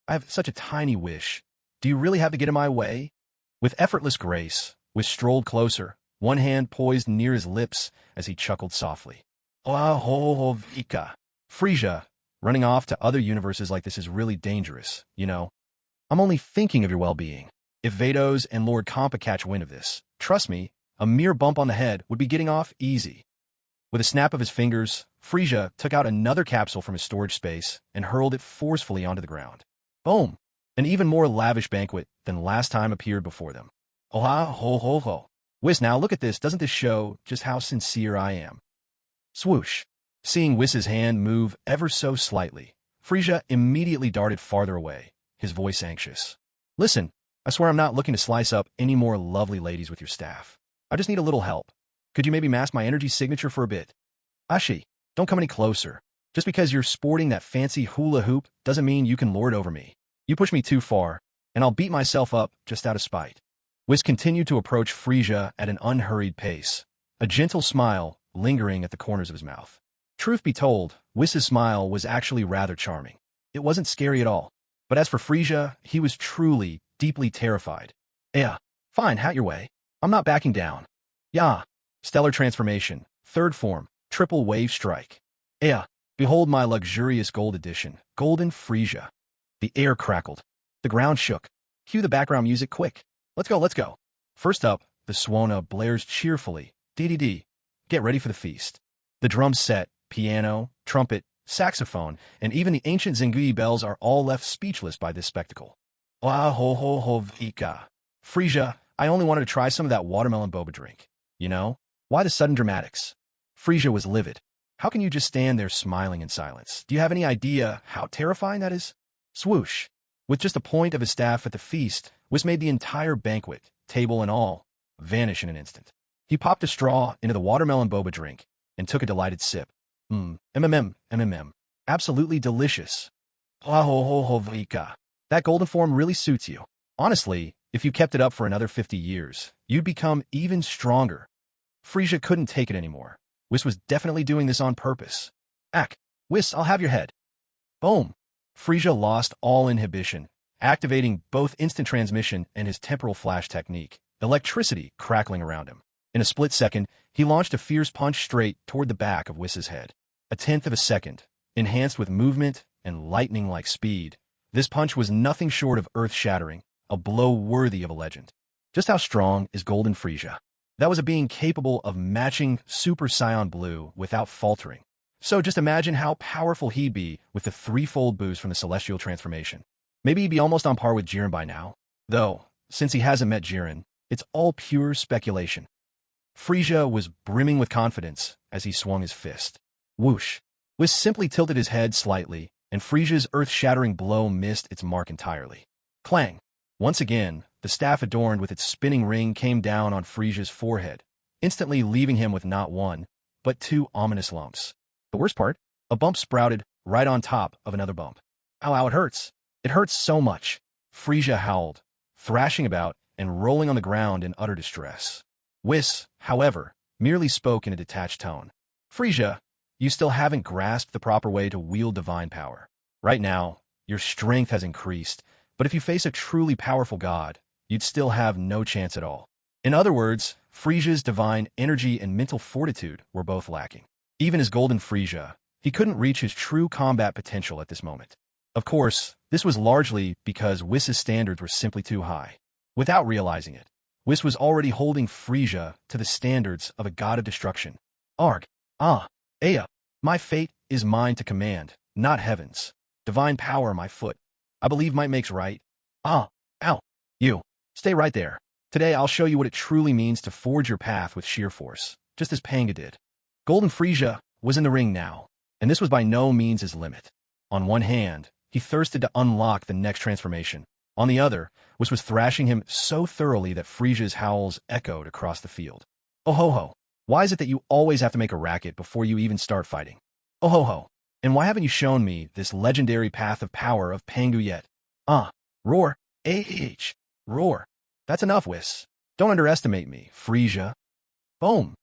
I have such a tiny wish. Do you really have to get in my way? With effortless grace, Whis strolled closer, one hand poised near his lips as he chuckled softly. Oh, Vika. Frieza, running off to other universes like this is really dangerous, you know. I'm only thinking of your well-being. If Vados and Lord Kompa catch wind of this, trust me, a mere bump on the head would be getting off easy. With a snap of his fingers, Frieza took out another capsule from his storage space and hurled it forcefully onto the ground. Boom! An even more lavish banquet than last time appeared before them. Oh. Whis, now look at this. Doesn't this show just how sincere I am? Swoosh. Seeing Whis's hand move ever so slightly, Frieza immediately darted farther away, his voice anxious. Listen, I swear I'm not looking to slice up any more lovely ladies with your staff. I just need a little help. Could you maybe mask my energy signature for a bit? Ashi, don't come any closer. Just because you're sporting that fancy hula hoop doesn't mean you can lord over me. You push me too far, and I'll beat myself up just out of spite. Whis continued to approach Frieza at an unhurried pace, a gentle smile lingering at the corners of his mouth. Truth be told, Whis's smile was actually rather charming. It wasn't scary at all. But as for Frieza, he was truly, deeply terrified. Yeah, fine, hat your way. I'm not backing down. Yeah. Stellar transformation, third form, triple wave strike. Yeah. Behold my luxurious gold edition, Golden Frieza. The air crackled. The ground shook. Cue the background music quick. Let's go. First up, the Suona blares cheerfully. DDD. Get ready for the feast. The drums set, piano, trumpet, saxophone, and even the ancient Zengui bells are all left speechless by this spectacle. Vika. Frieza, I only wanted to try some of that watermelon boba drink. You know? Why the sudden dramatics? Frieza was livid. How can you just stand there smiling in silence? Do you have any idea how terrifying that is? Swoosh. With just a point of his staff at the feast, Whis made the entire banquet, table and all, vanish in an instant. He popped a straw into the watermelon boba drink and took a delighted sip. Absolutely delicious. Vika. That golden form really suits you. Honestly, if you kept it up for another 50 years, you'd become even stronger. Frieza couldn't take it anymore. Whis was definitely doing this on purpose. Whis, I'll have your head. Boom. Frieza lost all inhibition, activating both instant transmission and his temporal flash technique, electricity crackling around him. In a split second, he launched a fierce punch straight toward the back of Whis's head. A tenth of a second, enhanced with movement and lightning-like speed, this punch was nothing short of earth-shattering, a blow worthy of a legend. Just how strong is Golden Frieza? That was a being capable of matching Super Saiyan Blue without faltering. So just imagine how powerful he'd be with the threefold boost from the Celestial Transformation. Maybe he'd be almost on par with Jiren by now. Though, since he hasn't met Jiren, it's all pure speculation. Frieza was brimming with confidence as he swung his fist. Whoosh. Whis simply tilted his head slightly, and Frieza's earth-shattering blow missed its mark entirely. Clang. Once again, the staff adorned with its spinning ring came down on Frieza's forehead, instantly leaving him with not one, but 2 ominous lumps. The worst part? A bump sprouted right on top of another bump. Ow, it hurts. It hurts so much. Frieza howled, thrashing about and rolling on the ground in utter distress. Whis, however, merely spoke in a detached tone. Frieza, you still haven't grasped the proper way to wield divine power. Right now, your strength has increased, but if you face a truly powerful god, you'd still have no chance at all. In other words, Frieza's divine energy and mental fortitude were both lacking. Even as Golden Frieza, he couldn't reach his true combat potential at this moment. Of course, this was largely because Whis' standards were simply too high. Without realizing it, Whis was already holding Frieza to the standards of a god of destruction. Arg. Aya. My fate is mine to command, not heaven's. Divine power my foot. I believe might makes right. Ow. You. Stay right there. Today I'll show you what it truly means to forge your path with sheer force, just as Panga did. Golden Frieza was in the ring now, and this was by no means his limit. On one hand, he thirsted to unlock the next transformation. On the other, Whis was thrashing him so thoroughly that Frieza's howls echoed across the field. Oh ho ho. Why is it that you always have to make a racket before you even start fighting? Oh ho ho. And why haven't you shown me this legendary path of power of Pangu yet? Roar. Roar. That's enough, Whis. Don't underestimate me, Frieza. Boom.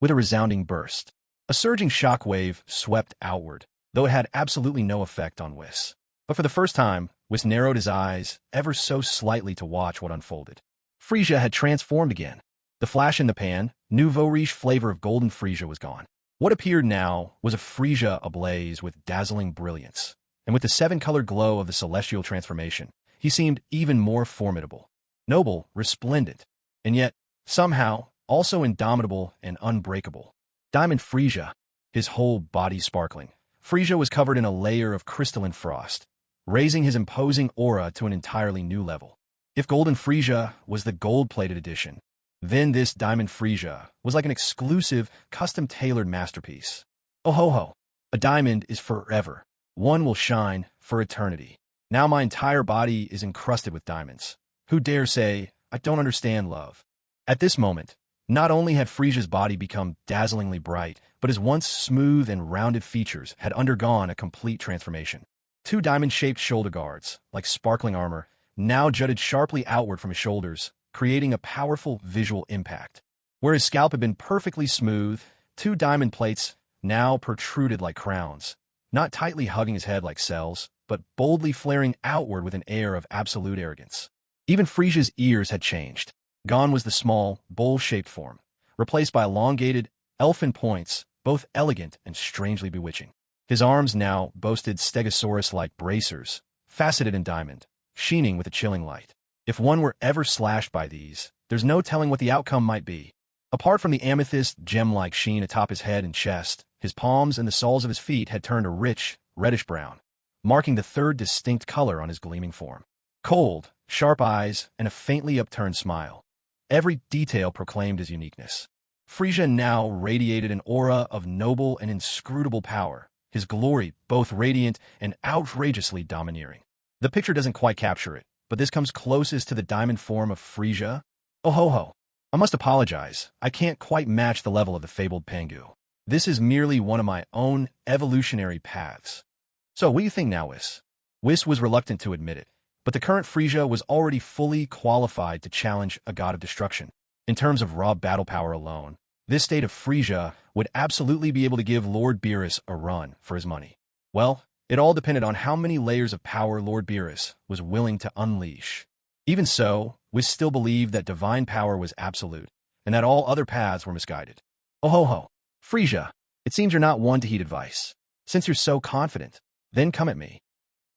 With a resounding burst, a surging shockwave swept outward, though it had absolutely no effect on Whis. But for the first time, Whis narrowed his eyes ever so slightly to watch what unfolded. Frieza had transformed again. The flash in the pan, nouveau riche flavor of Golden Frieza was gone. What appeared now was a Frieza ablaze with dazzling brilliance, and with the seven-colored glow of the celestial transformation, he seemed even more formidable. Noble, resplendent, and yet, somehow, also indomitable and unbreakable. Diamond Frieza, his whole body sparkling. Frieza was covered in a layer of crystalline frost, raising his imposing aura to an entirely new level. If Golden Frieza was the gold-plated edition, then this Diamond Frieza was like an exclusive, custom-tailored masterpiece. Oh ho ho, a diamond is forever. One will shine for eternity. Now my entire body is encrusted with diamonds. Who dare say, I don't understand love? At this moment, not only had Frieza's body become dazzlingly bright, but his once smooth and rounded features had undergone a complete transformation. Two diamond-shaped shoulder guards, like sparkling armor, now jutted sharply outward from his shoulders, creating a powerful visual impact. Where his scalp had been perfectly smooth, two diamond plates now protruded like crowns, not tightly hugging his head like cells, but boldly flaring outward with an air of absolute arrogance. Even Frieza's ears had changed. Gone was the small, bowl-shaped form, replaced by elongated, elfin points, both elegant and strangely bewitching. His arms now boasted stegosaurus-like bracers, faceted in diamond, sheening with a chilling light. If one were ever slashed by these, there's no telling what the outcome might be. Apart from the amethyst, gem-like sheen atop his head and chest, his palms and the soles of his feet had turned a rich, reddish-brown, marking the third distinct color on his gleaming form. Cold, sharp eyes, and a faintly upturned smile. Every detail proclaimed his uniqueness. Frieza now radiated an aura of noble and inscrutable power, his glory both radiant and outrageously domineering. The picture doesn't quite capture it, but this comes closest to the diamond form of Frieza. Oh ho ho. I must apologize, I can't quite match the level of the fabled Pangu. This is merely one of my own evolutionary paths. So what do you think now, Whis? Whis was reluctant to admit it, but the current Frieza was already fully qualified to challenge a god of destruction. In terms of raw battle power alone, this state of Frieza would absolutely be able to give Lord Beerus a run for his money. Well, it all depended on how many layers of power Lord Beerus was willing to unleash. Even so, Whis still believed that divine power was absolute, and that all other paths were misguided. Oh ho ho, Frieza, it seems you're not one to heed advice. Since you're so confident, then come at me.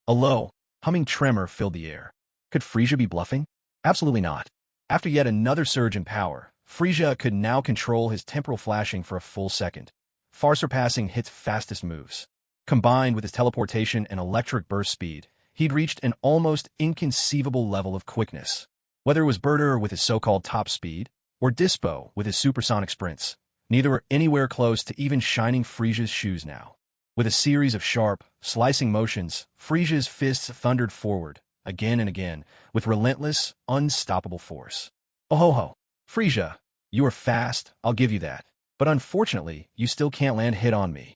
A low, humming tremor filled the air. Could Frieza be bluffing? Absolutely not. After yet another surge in power, Frieza could now control his temporal flashing for a full second, far surpassing Hit's fastest moves. Combined with his teleportation and electric burst speed, he'd reached an almost inconceivable level of quickness. Whether it was Birder with his so-called top speed, or Dispo with his supersonic sprints, neither were anywhere close to even shining Frieza's shoes now. With a series of sharp, slicing motions, Frieza's fists thundered forward, again and again, with relentless, unstoppable force. Oh ho ho, Frieza, you are fast, I'll give you that. But unfortunately, you still can't land a hit on me.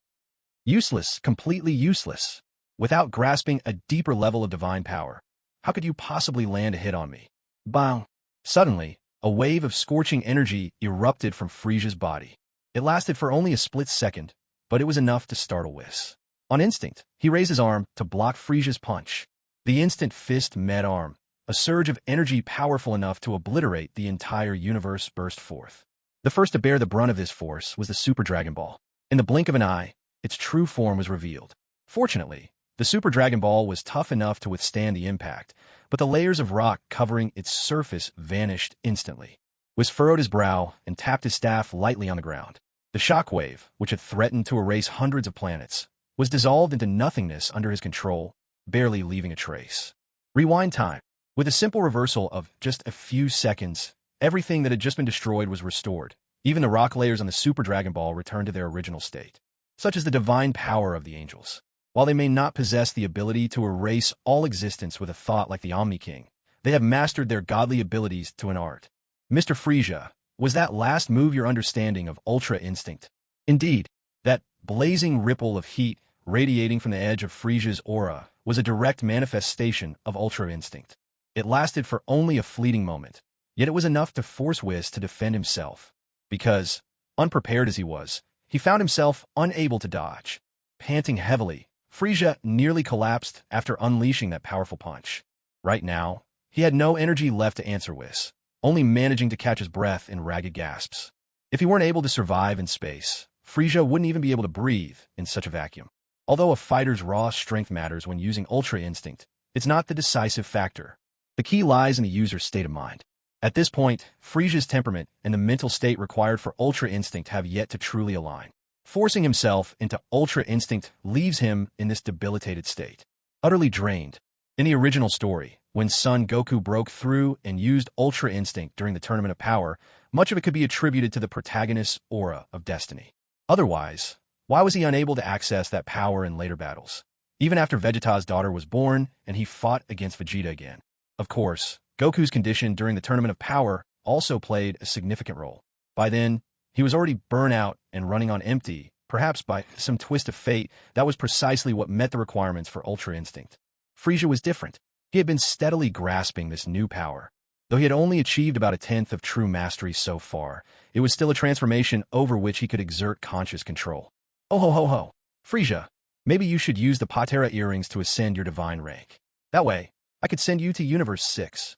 Useless, completely useless. Without grasping a deeper level of divine power, how could you possibly land a hit on me? Bang! Suddenly, a wave of scorching energy erupted from Frieza's body. It lasted for only a split second, but it was enough to startle Whis. On instinct, he raised his arm to block Frieza's punch, The instant fist met arm, a surge of energy powerful enough to obliterate the entire universe burst forth. The first to bear the brunt of this force was the Super Dragon Ball. In the blink of an eye, its true form was revealed. Fortunately, the Super Dragon Ball was tough enough to withstand the impact, but the layers of rock covering its surface vanished instantly. Whis furrowed his brow and tapped his staff lightly on the ground. The shockwave, which had threatened to erase hundreds of planets, was dissolved into nothingness under his control, barely leaving a trace. Rewind time. With a simple reversal of just a few seconds, everything that had just been destroyed was restored. Even the rock layers on the Super Dragon Ball returned to their original state. Such is the divine power of the angels. While they may not possess the ability to erase all existence with a thought like the Omni King, they have mastered their godly abilities to an art. Mr. Frieza, was that last move your understanding of Ultra Instinct? Indeed, that blazing ripple of heat radiating from the edge of Frieza's aura was a direct manifestation of Ultra Instinct. It lasted for only a fleeting moment, yet it was enough to force Whis to defend himself. Because, unprepared as he was, he found himself unable to dodge. Panting heavily, Frieza nearly collapsed after unleashing that powerful punch. Right now, he had no energy left to answer Whis, only managing to catch his breath in ragged gasps. If he weren't able to survive in space, Frieza wouldn't even be able to breathe in such a vacuum. Although a fighter's raw strength matters when using Ultra Instinct, it's not the decisive factor. The key lies in the user's state of mind. At this point, Frieza's temperament and the mental state required for Ultra Instinct have yet to truly align. Forcing himself into Ultra Instinct leaves him in this debilitated state, utterly drained. In the original story, when Son Goku broke through and used Ultra Instinct during the Tournament of Power, much of it could be attributed to the protagonist's aura of destiny. Otherwise, why was he unable to access that power in later battles? Even after Vegeta's daughter was born and he fought against Vegeta again. Of course, Goku's condition during the Tournament of Power also played a significant role. By then, he was already burnt out and running on empty, perhaps by some twist of fate. That was precisely what met the requirements for Ultra Instinct. Frieza was different. He had been steadily grasping this new power. Though he had only achieved about a tenth of true mastery so far, it was still a transformation over which he could exert conscious control. Oh ho ho ho! Frieza, maybe you should use the Patera earrings to ascend your divine rank. That way, I could send you to Universe 6.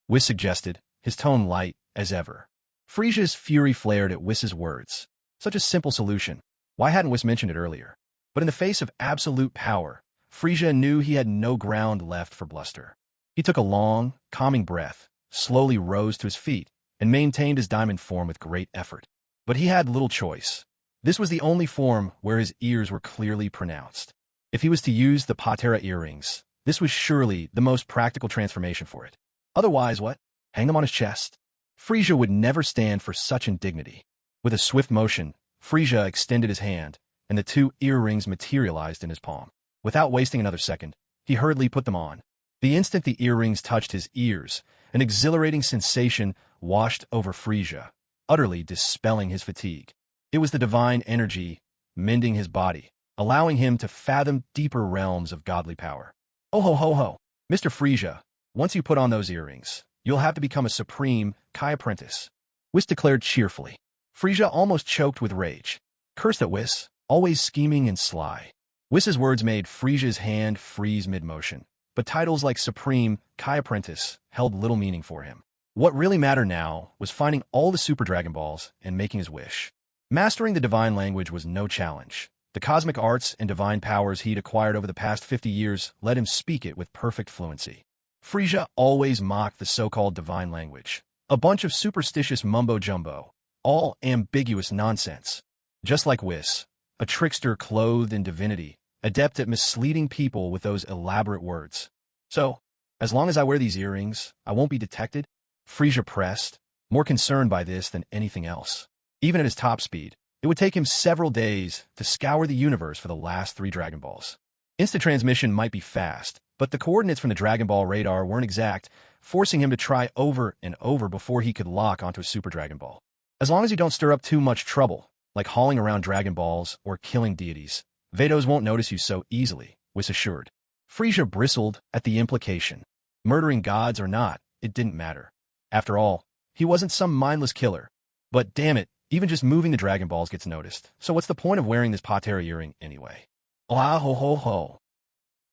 Whis suggested, his tone light as ever. Frieza's fury flared at Whis's words. Such a simple solution. Why hadn't Whis mentioned it earlier? But in the face of absolute power, Frieza knew he had no ground left for bluster. He took a long, calming breath, slowly rose to his feet, and maintained his diamond form with great effort. But he had little choice. This was the only form where his ears were clearly pronounced. If he was to use the Patera earrings, this was surely the most practical transformation for it. Otherwise, what? Hang them on his chest? Frieza would never stand for such indignity. With a swift motion, Frieza extended his hand, and the two earrings materialized in his palm. Without wasting another second, he hurriedly put them on. The instant the earrings touched his ears, an exhilarating sensation washed over Frieza, utterly dispelling his fatigue. It was the divine energy, mending his body, allowing him to fathom deeper realms of godly power. Oh ho ho ho! Mr. Frieza, once you put on those earrings, you'll have to become a supreme Kai apprentice. Whis declared cheerfully. Frieza almost choked with rage. Curse that Whis, always scheming and sly. Whis's words made Frieza's hand freeze mid-motion, but titles like Supreme Kai Apprentice held little meaning for him. What really mattered now was finding all the Super Dragon Balls and making his wish. Mastering the divine language was no challenge. The cosmic arts and divine powers he'd acquired over the past 50 years let him speak it with perfect fluency. Frieza always mocked the so-called divine language, a bunch of superstitious mumbo-jumbo, all ambiguous nonsense. Just like Whis, a trickster clothed in divinity, adept at misleading people with those elaborate words. So, as long as I wear these earrings, I won't be detected? Frieza pressed, more concerned by this than anything else. Even at his top speed, it would take him several days to scour the universe for the last 3 Dragon Balls. Instant transmission might be fast, but the coordinates from the Dragon Ball radar weren't exact, forcing him to try over and over before he could lock onto a Super Dragon Ball. As long as you don't stir up too much trouble, like hauling around Dragon Balls or killing deities, Vados won't notice you so easily, Whis assured. Frieza bristled at the implication. Murdering gods or not, it didn't matter. After all, he wasn't some mindless killer. But damn it, even just moving the Dragon Balls gets noticed, so what's the point of wearing this Patera earring anyway? Ah ho ho ho.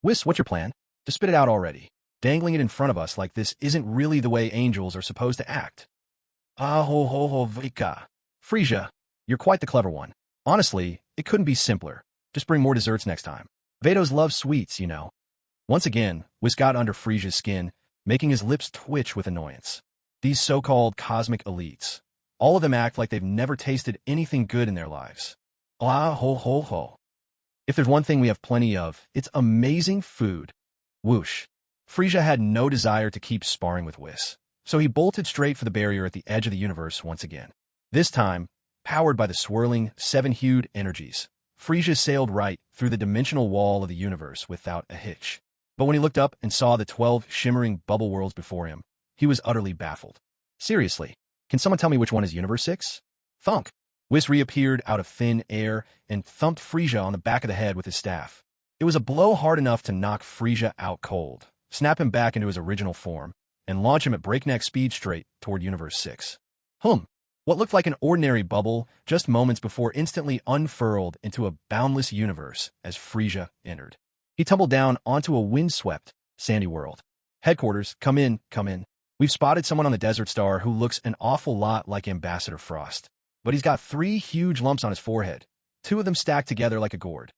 Whis, what's your plan? Just spit it out already. Dangling it in front of us like this isn't really the way angels are supposed to act. Ah ho ho ho Vika. Frieza, you're quite the clever one. Honestly, it couldn't be simpler. Just bring more desserts next time. Vados love sweets, you know. Once again, Whis got under Frieza's skin, making his lips twitch with annoyance. These so-called cosmic elites. All of them act like they've never tasted anything good in their lives. Ah ho ho ho. If there's one thing we have plenty of, it's amazing food. Whoosh. Frieza had no desire to keep sparring with Whis, so he bolted straight for the barrier at the edge of the universe once again. This time, powered by the swirling, seven-hued energies, Frieza sailed right through the dimensional wall of the universe without a hitch. But when he looked up and saw the 12 shimmering bubble worlds before him, he was utterly baffled. Seriously, can someone tell me which one is Universe 6? Thunk! Whis reappeared out of thin air and thumped Frieza on the back of the head with his staff. It was a blow hard enough to knock Frieza out cold, snap him back into his original form, and launch him at breakneck speed straight toward Universe 6. What looked like an ordinary bubble just moments before instantly unfurled into a boundless universe as Frieza entered. He tumbled down onto a windswept, sandy world. Headquarters, come in, come in. We've spotted someone on the Desert Star who looks an awful lot like Ambassador Frost. But he's got 3 huge lumps on his forehead, 2 of them stacked together like a gourd.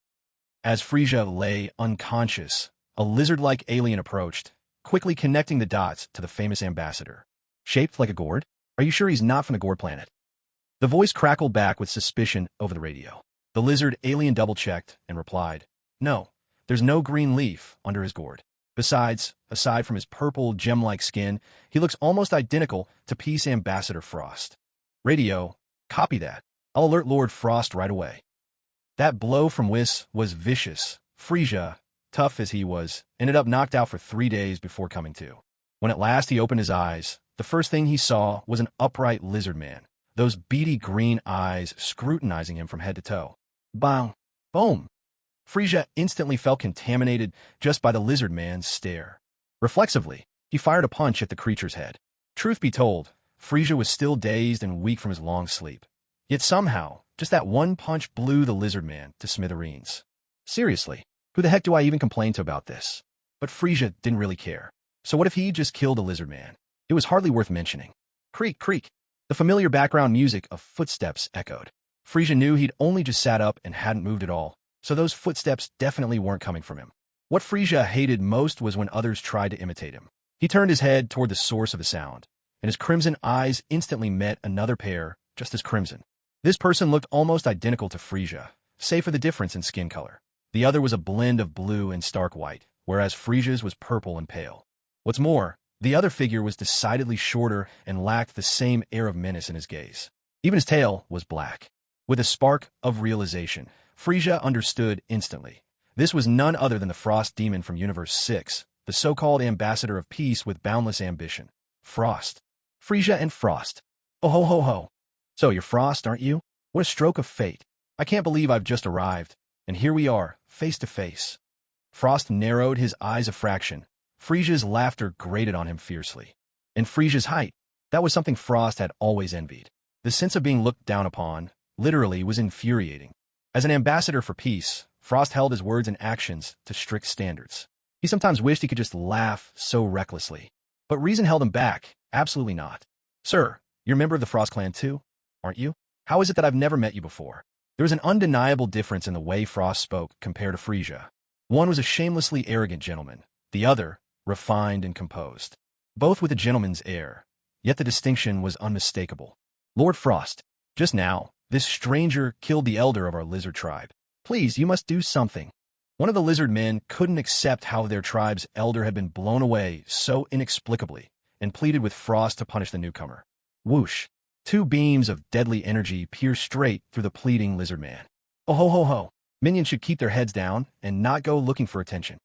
As Frieza lay unconscious, a lizard-like alien approached, quickly connecting the dots to the famous ambassador. Shaped like a gourd? Are you sure he's not from the Gourd planet? The voice crackled back with suspicion over the radio. The lizard alien double-checked and replied, No, there's no green leaf under his gourd. Besides, aside from his purple, gem-like skin, he looks almost identical to Peace Ambassador Frost. Radio, copy that. I'll alert Lord Frost right away. That blow from Whis was vicious. Frieza, tough as he was, ended up knocked out for 3 days before coming to. When at last he opened his eyes, the first thing he saw was an upright lizard man, those beady green eyes scrutinizing him from head to toe. Bang! Boom! Frieza instantly felt contaminated just by the lizard man's stare. Reflexively, he fired a punch at the creature's head. Truth be told, Frieza was still dazed and weak from his long sleep. Yet somehow, just that one punch blew the lizard man to smithereens. Seriously, who the heck do I even complain to about this? But Frieza didn't really care. So what if he just killed a lizard man? It was hardly worth mentioning. Creak, creak. The familiar background music of footsteps echoed. Frieza knew he'd only just sat up and hadn't moved at all, so those footsteps definitely weren't coming from him. What Frieza hated most was when others tried to imitate him. He turned his head toward the source of the sound, and his crimson eyes instantly met another pair just as crimson. This person looked almost identical to Frieza, save for the difference in skin color. The other was a blend of blue and stark white, whereas Frieza's was purple and pale. What's more, the other figure was decidedly shorter and lacked the same air of menace in his gaze. Even his tail was black. With a spark of realization, Frieza understood instantly. This was none other than the Frost Demon from Universe 6, the so-called Ambassador of Peace with boundless ambition. Frost. Frieza and Frost. Oh ho ho ho. So you're Frost, aren't you? What a stroke of fate. I can't believe I've just arrived, and here we are, face to face. Frost narrowed his eyes a fraction. Frieza's laughter grated on him fiercely. And Frieza's height, that was something Frost had always envied. The sense of being looked down upon, literally, was infuriating. As an ambassador for peace, Frost held his words and actions to strict standards. He sometimes wished he could just laugh so recklessly. But reason held him back, absolutely not. Sir, you're a member of the Frost clan too, aren't you? How is it that I've never met you before? There was an undeniable difference in the way Frost spoke compared to Frieza. One was a shamelessly arrogant gentleman, the other, refined and composed. Both with a gentleman's air, yet the distinction was unmistakable. Lord Frost, just now, this stranger killed the elder of our lizard tribe. Please, you must do something. One of the lizard men couldn't accept how their tribe's elder had been blown away so inexplicably, and pleaded with Frost to punish the newcomer. Whoosh! 2 beams of deadly energy pierced straight through the pleading lizard man. Oh ho ho ho! Minions should keep their heads down and not go looking for attention.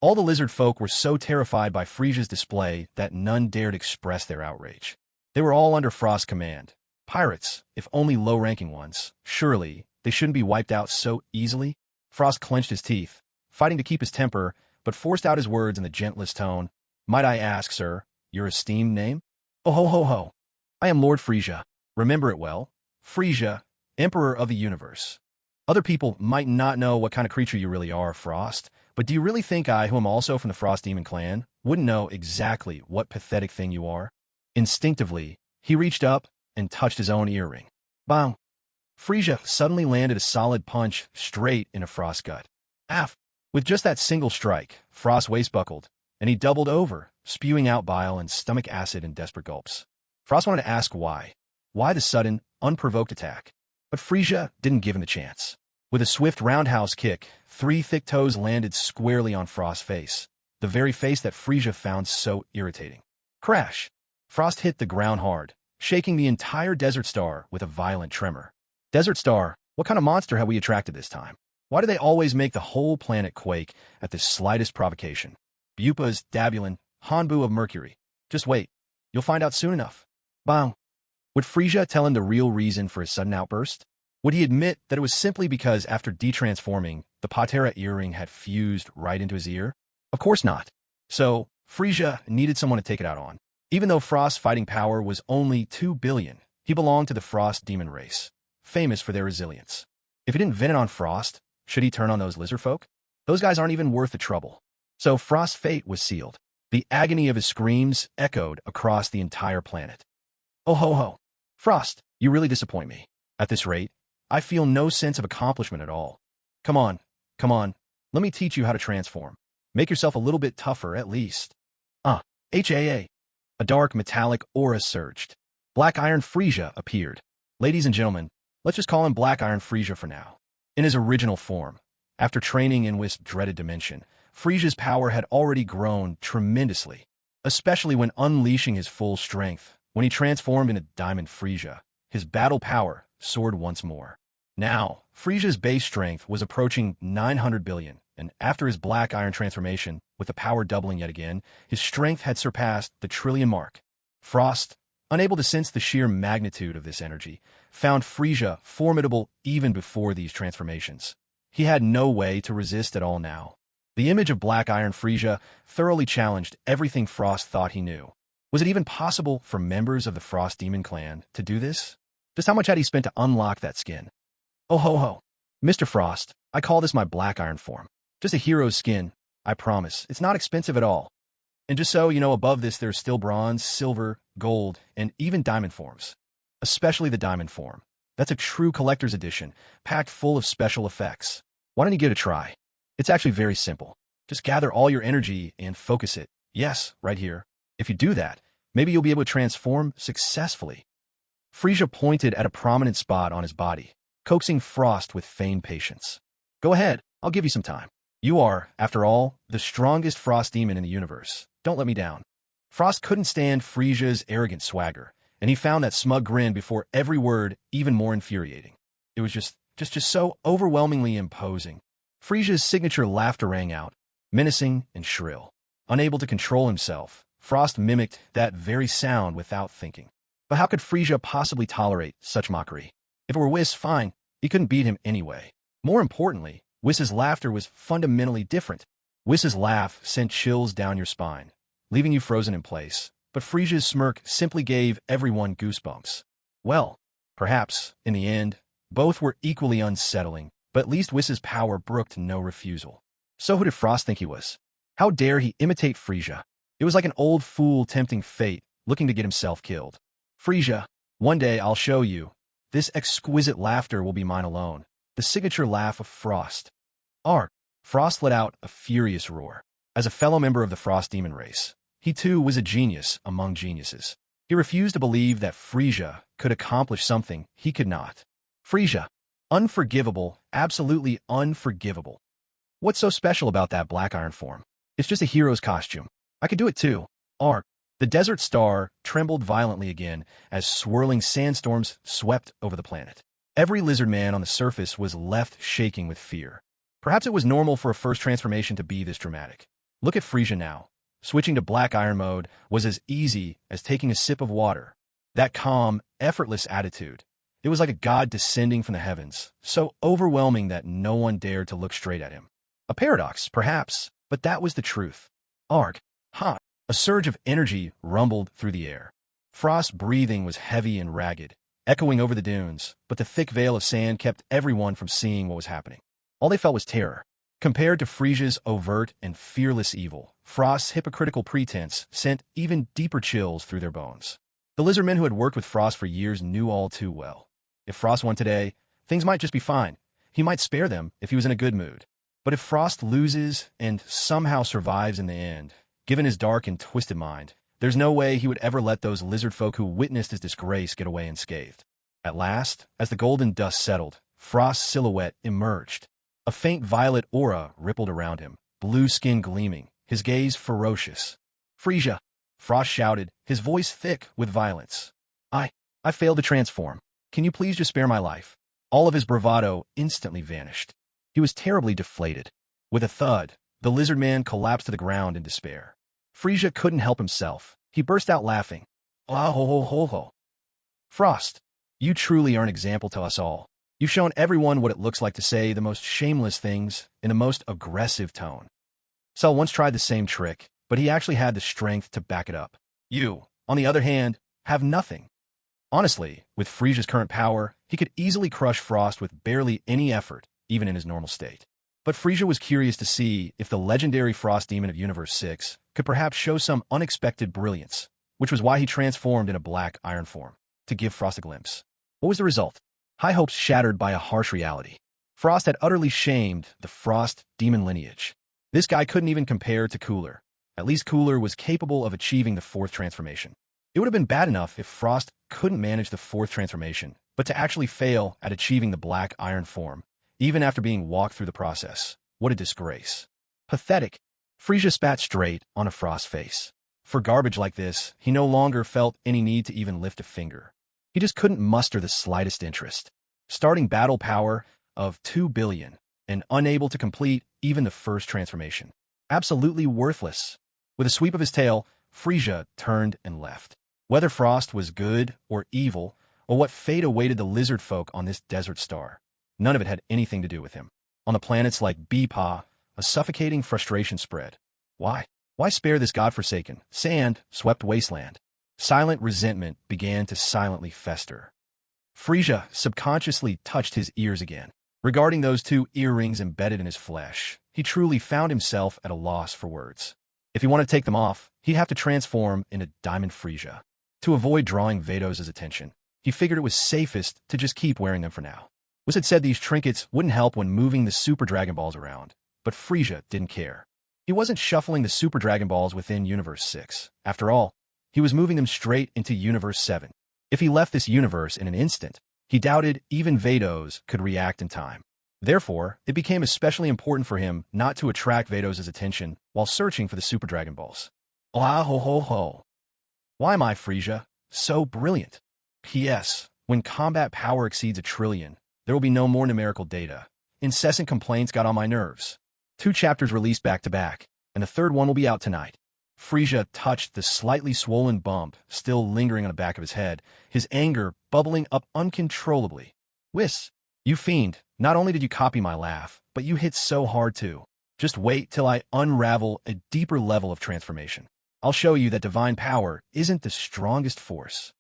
All the lizard folk were so terrified by Frieza's display that none dared express their outrage. They were all under Frost's command. Pirates, if only low-ranking ones. Surely, they shouldn't be wiped out so easily. Frost clenched his teeth, fighting to keep his temper, but forced out his words in the gentlest tone. Might I ask, sir, your esteemed name? Oh ho ho ho! I am Lord Frieza. Remember it well. Frieza, Emperor of the Universe. Other people might not know what kind of creature you really are, Frost, But do you really think I, who am also from the Frost Demon clan, wouldn't know exactly what pathetic thing you are? Instinctively, he reached up and touched his own earring. Bang! Frieza suddenly landed a solid punch straight into Frost's gut. Af! With just that single strike, Frost's waist buckled, and he doubled over, spewing out bile and stomach acid in desperate gulps. Frost wanted to ask why. Why the sudden, unprovoked attack? But Frieza didn't give him the chance. With a swift roundhouse kick, 3 thick toes landed squarely on Frost's face, the very face that Frieza found so irritating. Crash! Frost hit the ground hard, shaking the entire Desert Star with a violent tremor. Desert Star, what kind of monster have we attracted this time? Why do they always make the whole planet quake at the slightest provocation? Bupa's Dabulin, Hanbu of Mercury. Just wait. You'll find out soon enough. Bang! Would Frieza tell him the real reason for his sudden outburst? Would he admit that it was simply because after detransforming, the Patera earring had fused right into his ear? Of course not. So, Frieza needed someone to take it out on. Even though Frost's fighting power was only 2 billion, he belonged to the Frost Demon race, famous for their resilience. If he didn't vent it on Frost, should he turn on those lizard folk? Those guys aren't even worth the trouble. So Frost's fate was sealed. The agony of his screams echoed across the entire planet. Oh ho ho! Frost, you really disappoint me. At this rate, I feel no sense of accomplishment at all. Come on, let me teach you how to transform. Make yourself a little bit tougher, at least. HAA. A dark metallic aura surged. Black Iron Frieza appeared. Ladies and gentlemen, let's just call him Black Iron Frieza for now. In his original form, after training in this dreaded dimension, Frieza's power had already grown tremendously, especially when unleashing his full strength. When he transformed into Diamond Frieza, his battle power soared once more. Now, Frieza's base strength was approaching 900 billion, and after his Black Iron transformation, with the power doubling yet again, his strength had surpassed the trillion mark. Frost, unable to sense the sheer magnitude of this energy, found Frieza formidable even before these transformations. He had no way to resist at all now. The image of Black Iron Frieza thoroughly challenged everything Frost thought he knew. Was it even possible for members of the Frost Demon clan to do this? Just how much had he spent to unlock that skin? Oh ho ho! Mr. Frost, I call this my Black Iron form. Just a hero's skin, I promise. It's not expensive at all. And just so you know, above this there's still bronze, silver, gold, and even diamond forms. Especially the diamond form. That's a true collector's edition, packed full of special effects. Why don't you give it a try? It's actually very simple. Just gather all your energy and focus it. Yes, right here. If you do that, maybe you'll be able to transform successfully. Frieza pointed at a prominent spot on his body, coaxing Frost with feigned patience. Go ahead, I'll give you some time. You are, after all, the strongest Frost Demon in the universe. Don't let me down. Frost couldn't stand Frieza's arrogant swagger, and he found that smug grin before every word even more infuriating. It was just so overwhelmingly imposing. Frieza's signature laughter rang out, menacing and shrill. Unable to control himself, Frost mimicked that very sound without thinking. But how could Frieza possibly tolerate such mockery? If it were Whis, fine, he couldn't beat him anyway. More importantly, Whis' laughter was fundamentally different. Whis' laugh sent chills down your spine, leaving you frozen in place, but Frieza's smirk simply gave everyone goosebumps. Well, perhaps, in the end, both were equally unsettling, but at least Whis' power brooked no refusal. So who did Frost think he was? How dare he imitate Frieza? It was like an old fool tempting fate, looking to get himself killed. Frieza, one day I'll show you. This exquisite laughter will be mine alone. The signature laugh of Frost. Ark! Frost let out a furious roar. As a fellow member of the Frost Demon race, he too was a genius among geniuses. He refused to believe that Frieza could accomplish something he could not. Frieza. Unforgivable, absolutely unforgivable. What's so special about that Black Iron form? It's just a hero's costume. I could do it too. Ark. The Desert Star trembled violently again as swirling sandstorms swept over the planet. Every lizard man on the surface was left shaking with fear. Perhaps it was normal for a first transformation to be this dramatic. Look at Frieza now. Switching to Black Iron mode was as easy as taking a sip of water. That calm, effortless attitude. It was like a god descending from the heavens, so overwhelming that no one dared to look straight at him. A paradox, perhaps, but that was the truth. Arg, ha! A surge of energy rumbled through the air. Frost's breathing was heavy and ragged, echoing over the dunes, but the thick veil of sand kept everyone from seeing what was happening. All they felt was terror. Compared to Frieza's overt and fearless evil, Frost's hypocritical pretense sent even deeper chills through their bones. The lizardmen who had worked with Frost for years knew all too well. If Frost won today, things might just be fine. He might spare them if he was in a good mood. But if Frost loses and somehow survives in the end, given his dark and twisted mind, there's no way he would ever let those lizard folk who witnessed his disgrace get away unscathed. At last, as the golden dust settled, Frost's silhouette emerged. A faint violet aura rippled around him, blue skin gleaming, his gaze ferocious. "Frieza!" Frost shouted, his voice thick with violence. I failed to transform. Can you please just spare my life?" All of his bravado instantly vanished. He was terribly deflated. With a thud, the lizard man collapsed to the ground in despair. Frieza couldn't help himself. He burst out laughing. "Ah ho ho ho ho. Frost, you truly are an example to us all. You've shown everyone what it looks like to say the most shameless things in the most aggressive tone." Cell once tried the same trick, but he actually had the strength to back it up. You, on the other hand, have nothing. Honestly, with Frieza's current power, he could easily crush Frost with barely any effort, even in his normal state. But Frieza was curious to see if the legendary Frost Demon of Universe 6 could perhaps show some unexpected brilliance, which was why he transformed in a black iron form, to give Frost a glimpse. What was the result? High hopes shattered by a harsh reality. Frost had utterly shamed the Frost Demon lineage. This guy couldn't even compare to Cooler. At least Cooler was capable of achieving the fourth transformation. It would have been bad enough if Frost couldn't manage the fourth transformation, but to actually fail at achieving the black iron form, even after being walked through the process, what a disgrace. Pathetic. Frieza spat straight on a Frost face. For garbage like this, he no longer felt any need to even lift a finger. He just couldn't muster the slightest interest. Starting battle power of 2 billion, and unable to complete even the first transformation. Absolutely worthless. With a sweep of his tail, Frieza turned and left. Whether Frost was good or evil, or what fate awaited the lizard folk on this desert star, none of it had anything to do with him. On the planets like Beepaw, a suffocating frustration spread. Why? Why spare this godforsaken, sand-swept wasteland? Silent resentment began to silently fester. Frieza subconsciously touched his ears again. Regarding those 2 earrings embedded in his flesh, he truly found himself at a loss for words. If he wanted to take them off, he'd have to transform into Diamond Frieza. To avoid drawing Vados' attention, he figured it was safest to just keep wearing them for now. Whis had said these trinkets wouldn't help when moving the Super Dragon Balls around, but Frieza didn't care. He wasn't shuffling the Super Dragon Balls within Universe 6. After all, he was moving them straight into Universe 7. If he left this universe in an instant, he doubted even Vados could react in time. Therefore, it became especially important for him not to attract Vados' attention while searching for the Super Dragon Balls. Ah ho ho ho. Why am I, Frieza, so brilliant? P.S. When combat power exceeds 1 trillion, there will be no more numerical data. Incessant complaints got on my nerves. 2 chapters released back to back, and the 3rd one will be out tonight. Frieza touched the slightly swollen bump still lingering on the back of his head, his anger bubbling up uncontrollably. Whis, you fiend, not only did you copy my laugh, but you hit so hard too. Just wait till I unravel a deeper level of transformation. I'll show you that divine power isn't the strongest force.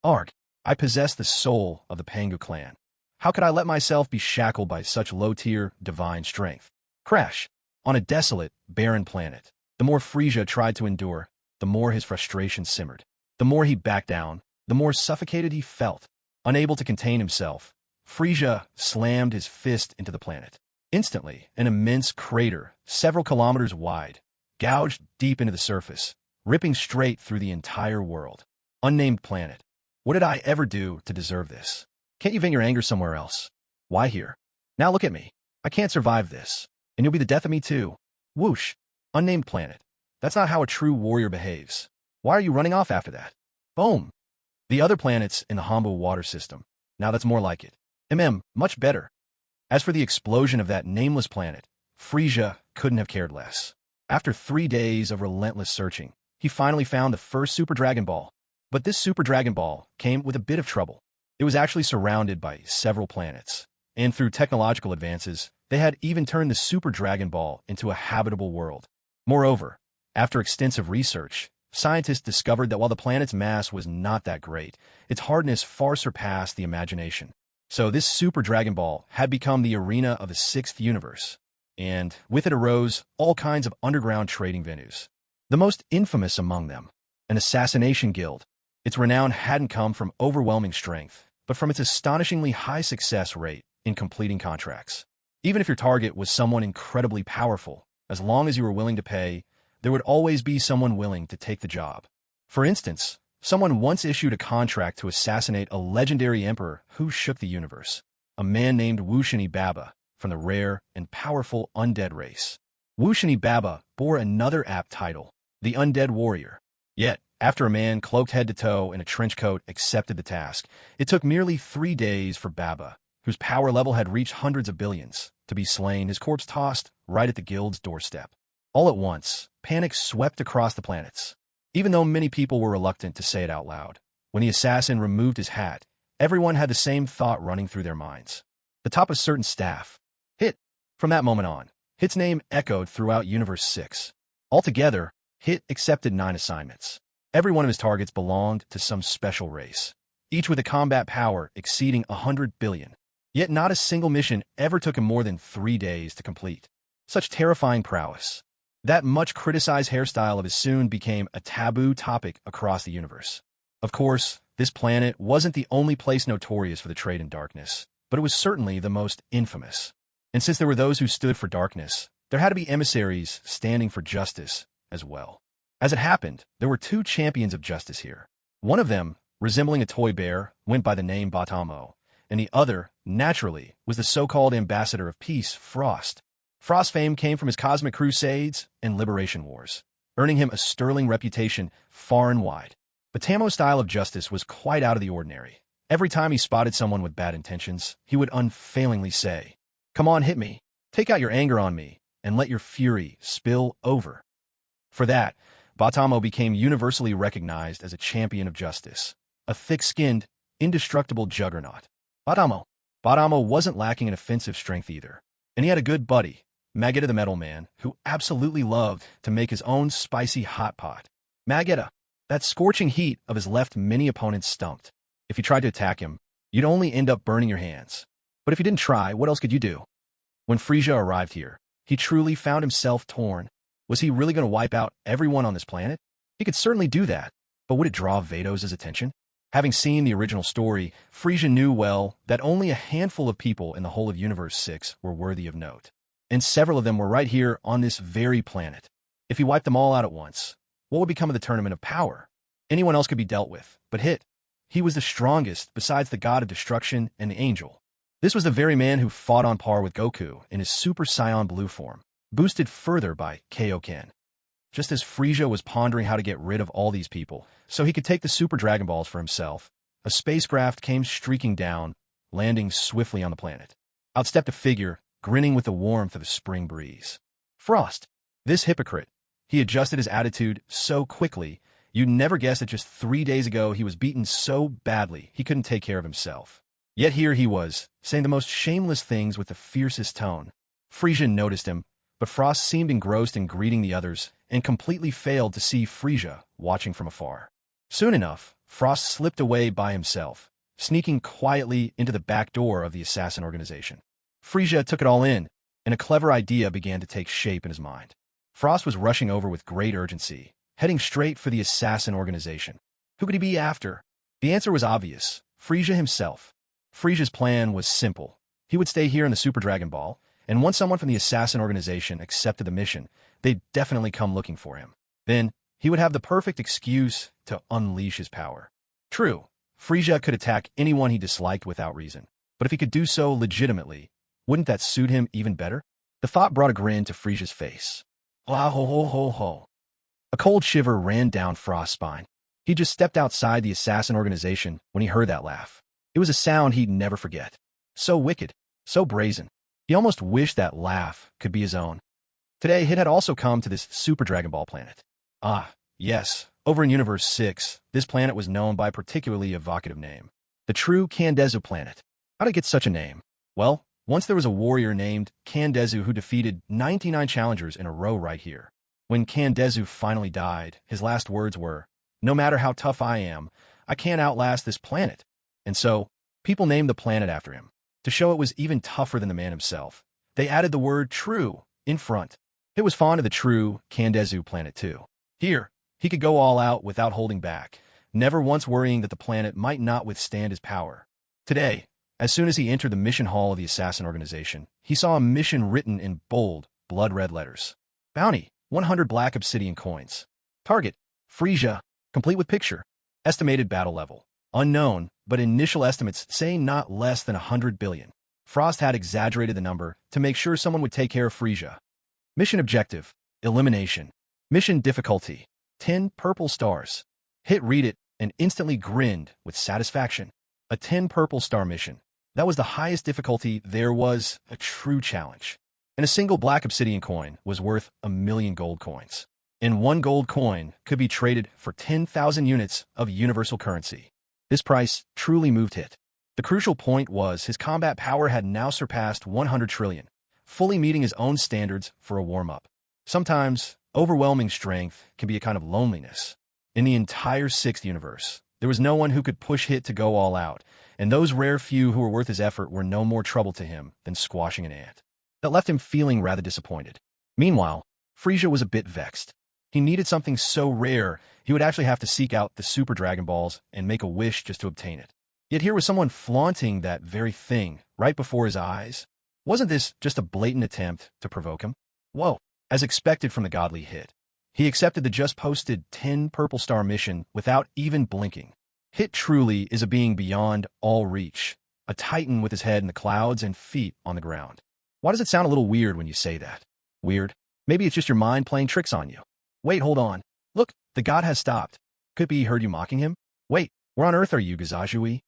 Arg, I possess the soul of the Pangu clan. How could I let myself be shackled by such low-tier divine strength? Crash. On a desolate, barren planet, the more Frieza tried to endure, the more his frustration simmered. The more he backed down, the more suffocated he felt. Unable to contain himself, Frieza slammed his fist into the planet. Instantly, an immense crater, several kilometers wide, gouged deep into the surface, ripping straight through the entire world. Unnamed planet. What did I ever do to deserve this? Can't you vent your anger somewhere else? Why here? Now look at me. I can't survive this. And you'll be the death of me too. Whoosh. Unnamed planet. That's not how a true warrior behaves. Why are you running off after that? Boom. The other planets in the Hombo water system. Now that's more like it. Much better. As for the explosion of that nameless planet, Frieza couldn't have cared less. After 3 days of relentless searching, he finally found the first Super Dragon Ball. But this Super Dragon Ball came with a bit of trouble. It was actually surrounded by several planets, and through technological advances, they had even turned the Super Dragon Ball into a habitable world. Moreover, after extensive research, scientists discovered that while the planet's mass was not that great, its hardness far surpassed the imagination. So this Super Dragon Ball had become the arena of the 6th universe. and with it arose all kinds of underground trading venues. The most infamous among them, an assassination guild. Its renown hadn't come from overwhelming strength, but from its astonishingly high success rate in completing contracts. Even if your target was someone incredibly powerful, as long as you were willing to pay, there would always be someone willing to take the job. For instance, someone once issued a contract to assassinate a legendary emperor who shook the universe, a man named Wushini Baba from the rare and powerful undead race. Wushini Baba bore another apt title, the Undead Warrior. Yet, after a man cloaked head to toe in a trench coat accepted the task, it took merely 3 days for Baba, whose power level had reached hundreds of billions, to be slain, his corpse tossed right at the guild's doorstep. All at once, panic swept across the planets. Even though many people were reluctant to say it out loud, when the assassin removed his hat, everyone had the same thought running through their minds. The top of certain staff. Hit. From that moment on, Hit's name echoed throughout Universe 6. Altogether, Hit accepted 9 assignments. Every one of his targets belonged to some special race, each with a combat power exceeding 100 billion. Yet not a single mission ever took him more than 3 days to complete. Such terrifying prowess. That much criticized hairstyle of his soon became a taboo topic across the universe. Of course, this planet wasn't the only place notorious for the trade in darkness, but it was certainly the most infamous. And since there were those who stood for darkness, there had to be emissaries standing for justice as well. As it happened, there were 2 champions of justice here. One of them, resembling a toy bear, went by the name Batamo, and the other, naturally, was the so-called ambassador of peace, Frost. Frost's fame came from his cosmic crusades and liberation wars, earning him a sterling reputation far and wide. Batamo's style of justice was quite out of the ordinary. Every time he spotted someone with bad intentions, he would unfailingly say, "Come on, hit me. Take out your anger on me, and let your fury spill over." For that, Batamo became universally recognized as a champion of justice, a thick-skinned, indestructible juggernaut. Batamo wasn't lacking in offensive strength either, and he had a good buddy, Vegeta the Metal Man, who absolutely loved to make his own spicy hot pot. Vegeta, that scorching heat of his left many opponents stumped. If you tried to attack him, you'd only end up burning your hands. But if you didn't try, what else could you do? When Frieza arrived here, he truly found himself torn. Was he really going to wipe out everyone on this planet? He could certainly do that, but would it draw Vados' attention? Having seen the original story, Frieza knew well that only a handful of people in the whole of Universe 6 were worthy of note. And several of them were right here on this very planet. If he wiped them all out at once, what would become of the Tournament of Power? Anyone else could be dealt with, but Hit. He was the strongest besides the god of destruction and the angel. This was the very man who fought on par with Goku in his Super Saiyan Blue form, boosted further by Kaioken. Just as Frieza was pondering how to get rid of all these people, so he could take the Super Dragon Balls for himself, a spacecraft came streaking down, landing swiftly on the planet. Out stepped a figure, grinning with the warmth of a spring breeze. Frost. This hypocrite. He adjusted his attitude so quickly, you'd never guess that just 3 days ago he was beaten so badly he couldn't take care of himself. Yet here he was, saying the most shameless things with the fiercest tone. Frieza noticed him, but Frost seemed engrossed in greeting the others and completely failed to see Frieza watching from afar. Soon enough, Frost slipped away by himself, sneaking quietly into the back door of the assassin organization. Frieza took it all in, and a clever idea began to take shape in his mind. Frost was rushing over with great urgency, heading straight for the assassin organization. Who could he be after? The answer was obvious, Frieza himself. Frieza's plan was simple. He would stay here in the Super Dragon Ball, and once someone from the assassin organization accepted the mission, they'd definitely come looking for him. Then, he would have the perfect excuse to unleash his power. True, Frieza could attack anyone he disliked without reason, but if he could do so legitimately, wouldn't that suit him even better? The thought brought a grin to Frieza's face. Ah ho ho ho ho. A cold shiver ran down Frost's spine. He just stepped outside the assassin organization when he heard that laugh. It was a sound he'd never forget. So wicked, so brazen. He almost wished that laugh could be his own. Today, Hit had also come to this Super Dragon Ball planet. Ah, yes, over in Universe 6, this planet was known by a particularly evocative name. The true Candezu planet. How did it get such a name? Well, once there was a warrior named Candezu who defeated 99 challengers in a row right here. When Candezu finally died, his last words were, "No matter how tough I am, I can't outlast this planet." And so, people named the planet after him. To show it was even tougher than the man himself, They added the word true in front. It was fond of the true Kandezu planet too. Here, he could go all out without holding back, never once worrying that the planet might not withstand his power. Today, as soon as he entered the mission hall of the assassin organization, he saw a mission written in bold, blood-red letters. Bounty, 100 black obsidian coins. Target, Frieza, complete with picture. Estimated battle level, unknown, but initial estimates say not less than 100 billion. Frost had exaggerated the number to make sure someone would take care of Frieza. Mission objective, elimination. Mission difficulty, 10 purple stars. Hit read it and instantly grinned with satisfaction. A 10 purple star mission. That was the highest difficulty. There was a true challenge. And a single black obsidian coin was worth 1,000,000 gold coins. And 1 gold coin could be traded for 10,000 units of universal currency. This price truly moved Hit. The crucial point was his combat power had now surpassed 100 trillion, fully meeting his own standards for a warm-up. Sometimes, overwhelming strength can be a kind of loneliness. In the entire 6th universe, there was no one who could push Hit to go all out, and those rare few who were worth his effort were no more trouble to him than squashing an ant. That left him feeling rather disappointed. Meanwhile, Frieza was a bit vexed. He needed something so rare, he would actually have to seek out the Super Dragon Balls and make a wish just to obtain it. Yet here was someone flaunting that very thing right before his eyes. Wasn't this just a blatant attempt to provoke him? Whoa, as expected from the godly Hit. He accepted the just-posted 10 purple star mission without even blinking. Hit truly is a being beyond all reach, a titan with his head in the clouds and feet on the ground. Why does it sound a little weird when you say that? Weird? Maybe it's just your mind playing tricks on you. Wait, hold on. Look, the god has stopped. Could be he heard you mocking him? Wait, where on earth are you, Gazajui?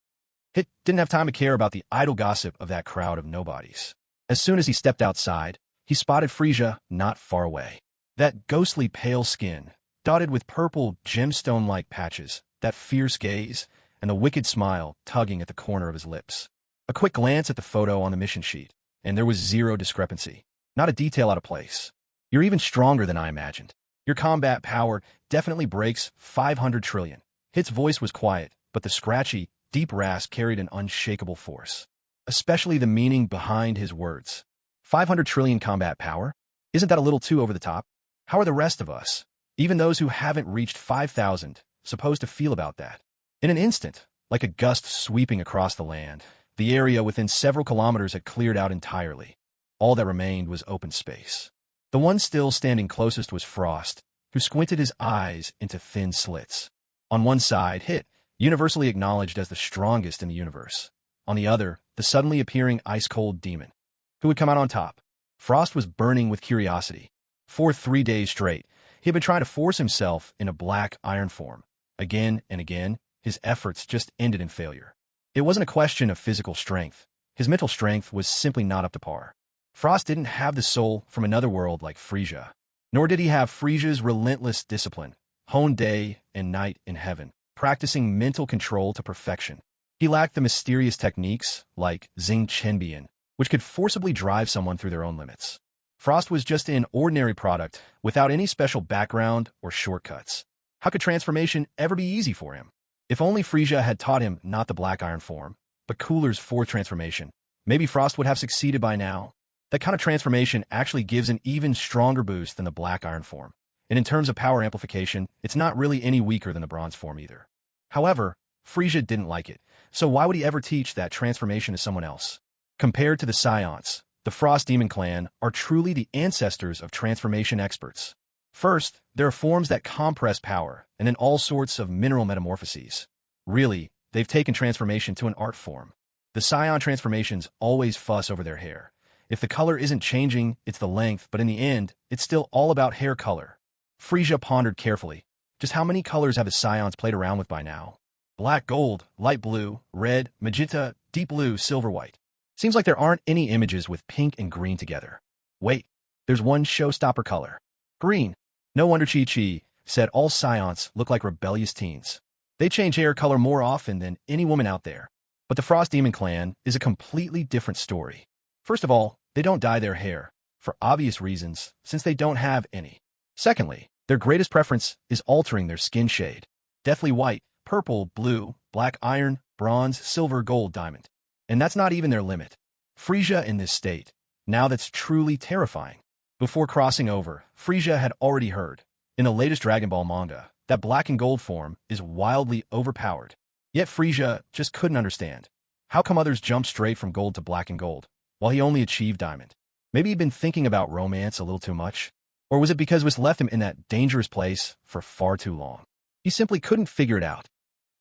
Hit didn't have time to care about the idle gossip of that crowd of nobodies. As soon as he stepped outside, he spotted Frieza not far away. That ghostly pale skin, dotted with purple gemstone-like patches, that fierce gaze, and the wicked smile tugging at the corner of his lips. A quick glance at the photo on the mission sheet, and there was zero discrepancy. Not a detail out of place. You're even stronger than I imagined. Your combat power definitely breaks 500 trillion. Hit's voice was quiet, but the scratchy, deep rasp carried an unshakable force. Especially the meaning behind his words. 500 trillion combat power? Isn't that a little too over the top? How are the rest of us, even those who haven't reached 5,000, supposed to feel about that? In an instant, like a gust sweeping across the land, the area within several kilometers had cleared out entirely. All that remained was open space. The one still standing closest was Frost, who squinted his eyes into thin slits. On one side, Hit, universally acknowledged as the strongest in the universe. On the other, the suddenly appearing ice-cold demon. Who would come out on top? Frost was burning with curiosity. For 3 days straight, he had been trying to force himself in a black iron form. Again and again, his efforts just ended in failure. It wasn't a question of physical strength. His mental strength was simply not up to par. Frost didn't have the soul from another world like Frieza. Nor did he have Frieza's relentless discipline, honed day and night in heaven, practicing mental control to perfection. He lacked the mysterious techniques, like Xing Chenbian, which could forcibly drive someone through their own limits. Frost was just an ordinary product, without any special background or shortcuts. How could transformation ever be easy for him? If only Frieza had taught him not the black iron form, but Cooler's 4th transformation, maybe Frost would have succeeded by now. That kind of transformation actually gives an even stronger boost than the black iron form. And in terms of power amplification, it's not really any weaker than the bronze form either. However, Frieza didn't like it, so why would he ever teach that transformation to someone else? Compared to the Scions, the Frost Demon Clan are truly the ancestors of transformation experts. First, there are forms that compress power, and then all sorts of mineral metamorphoses. Really, they've taken transformation to an art form. The Scion transformations always fuss over their hair. If the color isn't changing, it's the length, but in the end, it's still all about hair color. Frieza pondered carefully. Just how many colors have the Scions played around with by now? Black, gold, light blue, red, magenta, deep blue, silver, white. Seems like there aren't any images with pink and green together. Wait, there's one showstopper color. Green. No wonder Chi-Chi said all Scions look like rebellious teens. They change hair color more often than any woman out there. But the Frost Demon Clan is a completely different story. First of all, they don't dye their hair, for obvious reasons, since they don't have any. Secondly, their greatest preference is altering their skin shade. Deathly white, purple, blue, black iron, bronze, silver, gold, diamond. And that's not even their limit. Frieza in this state, Now that's truly terrifying. Before crossing over, Frieza had already heard, in the latest Dragon Ball manga, that black and gold form is wildly overpowered. Yet Frieza just couldn't understand. How come others jumped straight from gold to black and gold, while he only achieved diamond? Maybe he'd been thinking about romance a little too much? Or was it because it was left him in that dangerous place for far too long? He simply couldn't figure it out.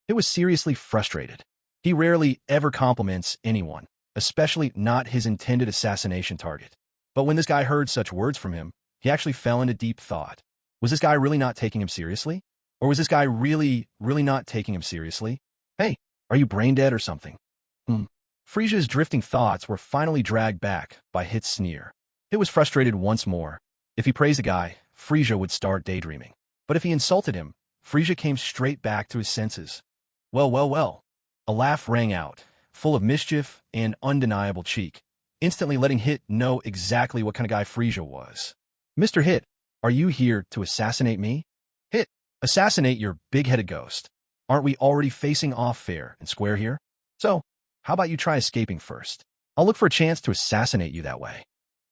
It was seriously frustrated. He rarely ever compliments anyone, especially not his intended assassination target. But when this guy heard such words from him, he actually fell into deep thought. Was this guy really not taking him seriously? Or was this guy really not taking him seriously? Hey, are you brain dead or something? Frieza's drifting thoughts were finally dragged back by Hit's sneer. Hit was frustrated once more. If he praised a guy, Frieza would start daydreaming. But if he insulted him, Frieza came straight back to his senses. Well. A laugh rang out, full of mischief and undeniable cheek, instantly letting Hit know exactly what kind of guy Frieza was. Mr. Hit, are you here to assassinate me? Hit, assassinate your big-headed ghost. Aren't we already facing off fair and square here? So, how about you try escaping first? I'll look for a chance to assassinate you that way.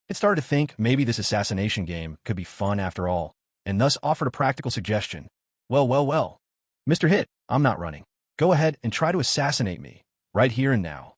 It started to think maybe this assassination game could be fun after all, and thus offered a practical suggestion. Well. Mr. Hit, I'm not running. Go ahead and try to assassinate me, right here and now.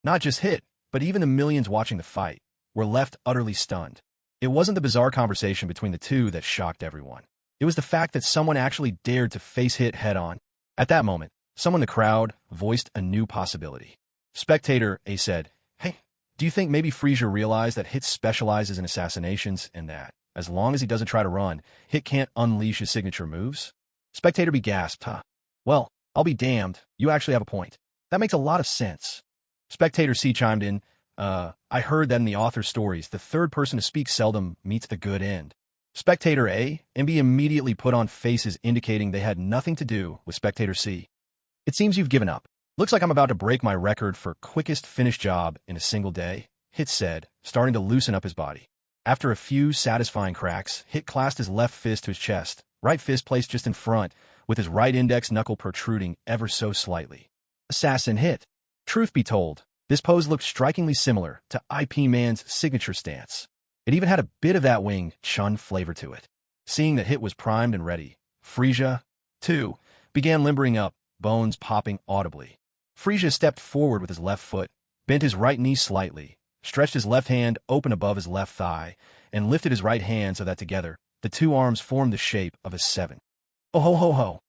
Not just Hit, but even the millions watching the fight, were left utterly stunned. It wasn't the bizarre conversation between the two that shocked everyone. It was the fact that someone actually dared to face Hit head-on. At that moment, someone in the crowd voiced a new possibility. Spectator A said, "Hey, do you think maybe Frieza realized that Hit specializes in assassinations and that, as long as he doesn't try to run, Hit can't unleash his signature moves?" Spectator B gasped, "Huh? Well, I'll be damned, you actually have a point. That makes a lot of sense." Spectator C chimed in, I heard that in the author's stories, the third person to speak seldom meets the good end." Spectator A and B immediately put on faces indicating they had nothing to do with Spectator C. "It seems you've given up. Looks like I'm about to break my record for quickest finish job in a single day," Hit said, starting to loosen up his body. After a few satisfying cracks, Hit clasped his left fist to his chest, right fist placed just in front, with his right index knuckle protruding ever so slightly. Assassin Hit. Truth be told, this pose looked strikingly similar to IP Man's signature stance. It even had a bit of that Wing Chun flavor to it. Seeing that Hit was primed and ready, Frieza, too, began limbering up, bones popping audibly. Frieza stepped forward with his left foot, bent his right knee slightly, stretched his left hand open above his left thigh, and lifted his right hand so that together, the two arms formed the shape of a 7. "Oh ho.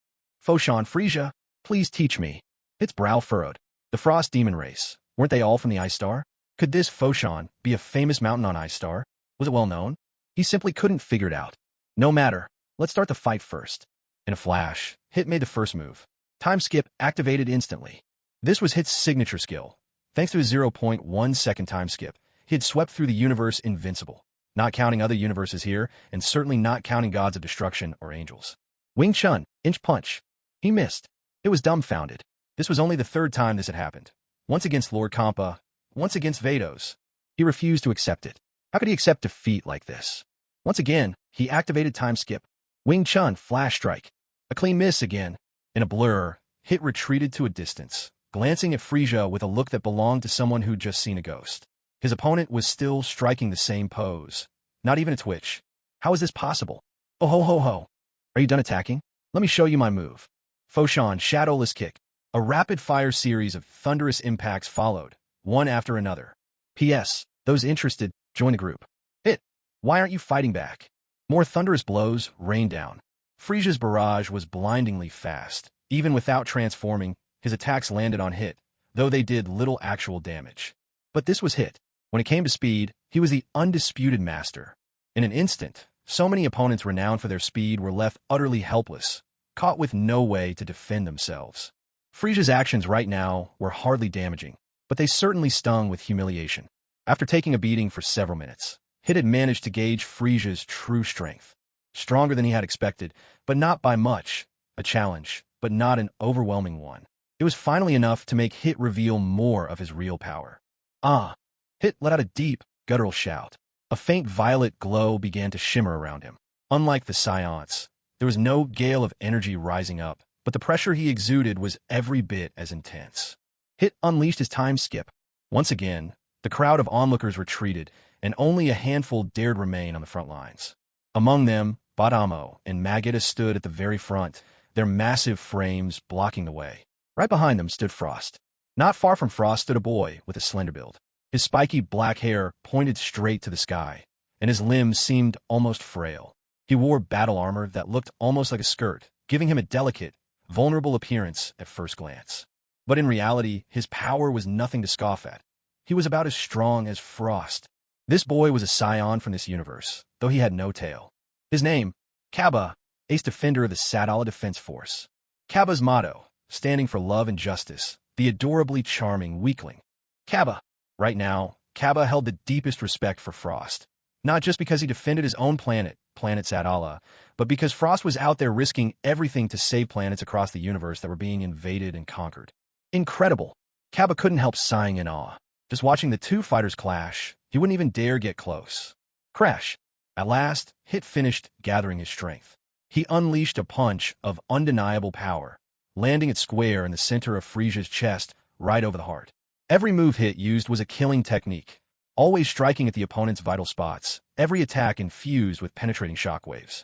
Foshan Frieza, please teach me." Hit's brow furrowed. The Frost Demon race, weren't they all from the Ice Star? Could this Foshan be a famous mountain on Ice Star? Was it well known? He simply couldn't figure it out. No matter, let's start the fight first. In a flash, Hit made the first move. Time skip activated instantly. This was Hit's signature skill. Thanks to his 0.1 second time skip, he had swept through the universe invincible, not counting other universes here, and certainly not counting gods of destruction or angels. Wing Chun, inch punch. He missed. It was dumbfounded. This was only the third time this had happened. Once against Lord Kampa, once against Vados. He refused to accept it. How could he accept defeat like this? Once again, he activated time skip. Wing Chun, flash strike. A clean miss again. In a blur, Hit retreated to a distance, glancing at Frieza with a look that belonged to someone who'd just seen a ghost. His opponent was still striking the same pose. Not even a twitch. How is this possible? Oh ho. Are you done attacking? Let me show you my move. Foshan Shadowless Kick. A rapid-fire series of thunderous impacts followed, one after another. P.S. Those interested, join the group. Hit. Why aren't you fighting back? More thunderous blows rained down. Frieza's barrage was blindingly fast. Even without transforming, his attacks landed on Hit, though they did little actual damage. But this was Hit. When it came to speed, he was the undisputed master. In an instant, so many opponents renowned for their speed were left utterly helpless, caught with no way to defend themselves. Frieza's actions right now were hardly damaging, but they certainly stung with humiliation. After taking a beating for several minutes, Hit had managed to gauge Frieza's true strength. Stronger than he had expected, but not by much. A challenge, but not an overwhelming one. It was finally enough to make Hit reveal more of his real power. "Ah!" Hit let out a deep, guttural shout. A faint violet glow began to shimmer around him. Unlike the seance, there was no gale of energy rising up, but the pressure he exuded was every bit as intense. Hit unleashed his time skip. Once again, the crowd of onlookers retreated, and only a handful dared remain on the front lines. Among them, Badamo and Magetta stood at the very front, their massive frames blocking the way. Right behind them stood Frost. Not far from Frost stood a boy with a slender build. His spiky black hair pointed straight to the sky, and his limbs seemed almost frail. He wore battle armor that looked almost like a skirt, giving him a delicate, vulnerable appearance at first glance. But in reality, his power was nothing to scoff at. He was about as strong as Frost. This boy was a scion from this universe, though he had no tail. His name, Kaba, ace defender of the Sadala Defense Force. Kaba's motto, standing for love and justice, the adorably charming weakling. Kaba. Right now, Kaba held the deepest respect for Frost. Not just because he defended his own planet, Planet Sadala, but because Frost was out there risking everything to save planets across the universe that were being invaded and conquered. Incredible. Kaba couldn't help sighing in awe. Just watching the two fighters clash, he wouldn't even dare get close. Crash. At last, Hit finished gathering his strength. He unleashed a punch of undeniable power, landing it square in the center of Frieza's chest, right over the heart. Every move Hit used was a killing technique, always striking at the opponent's vital spots, every attack infused with penetrating shockwaves.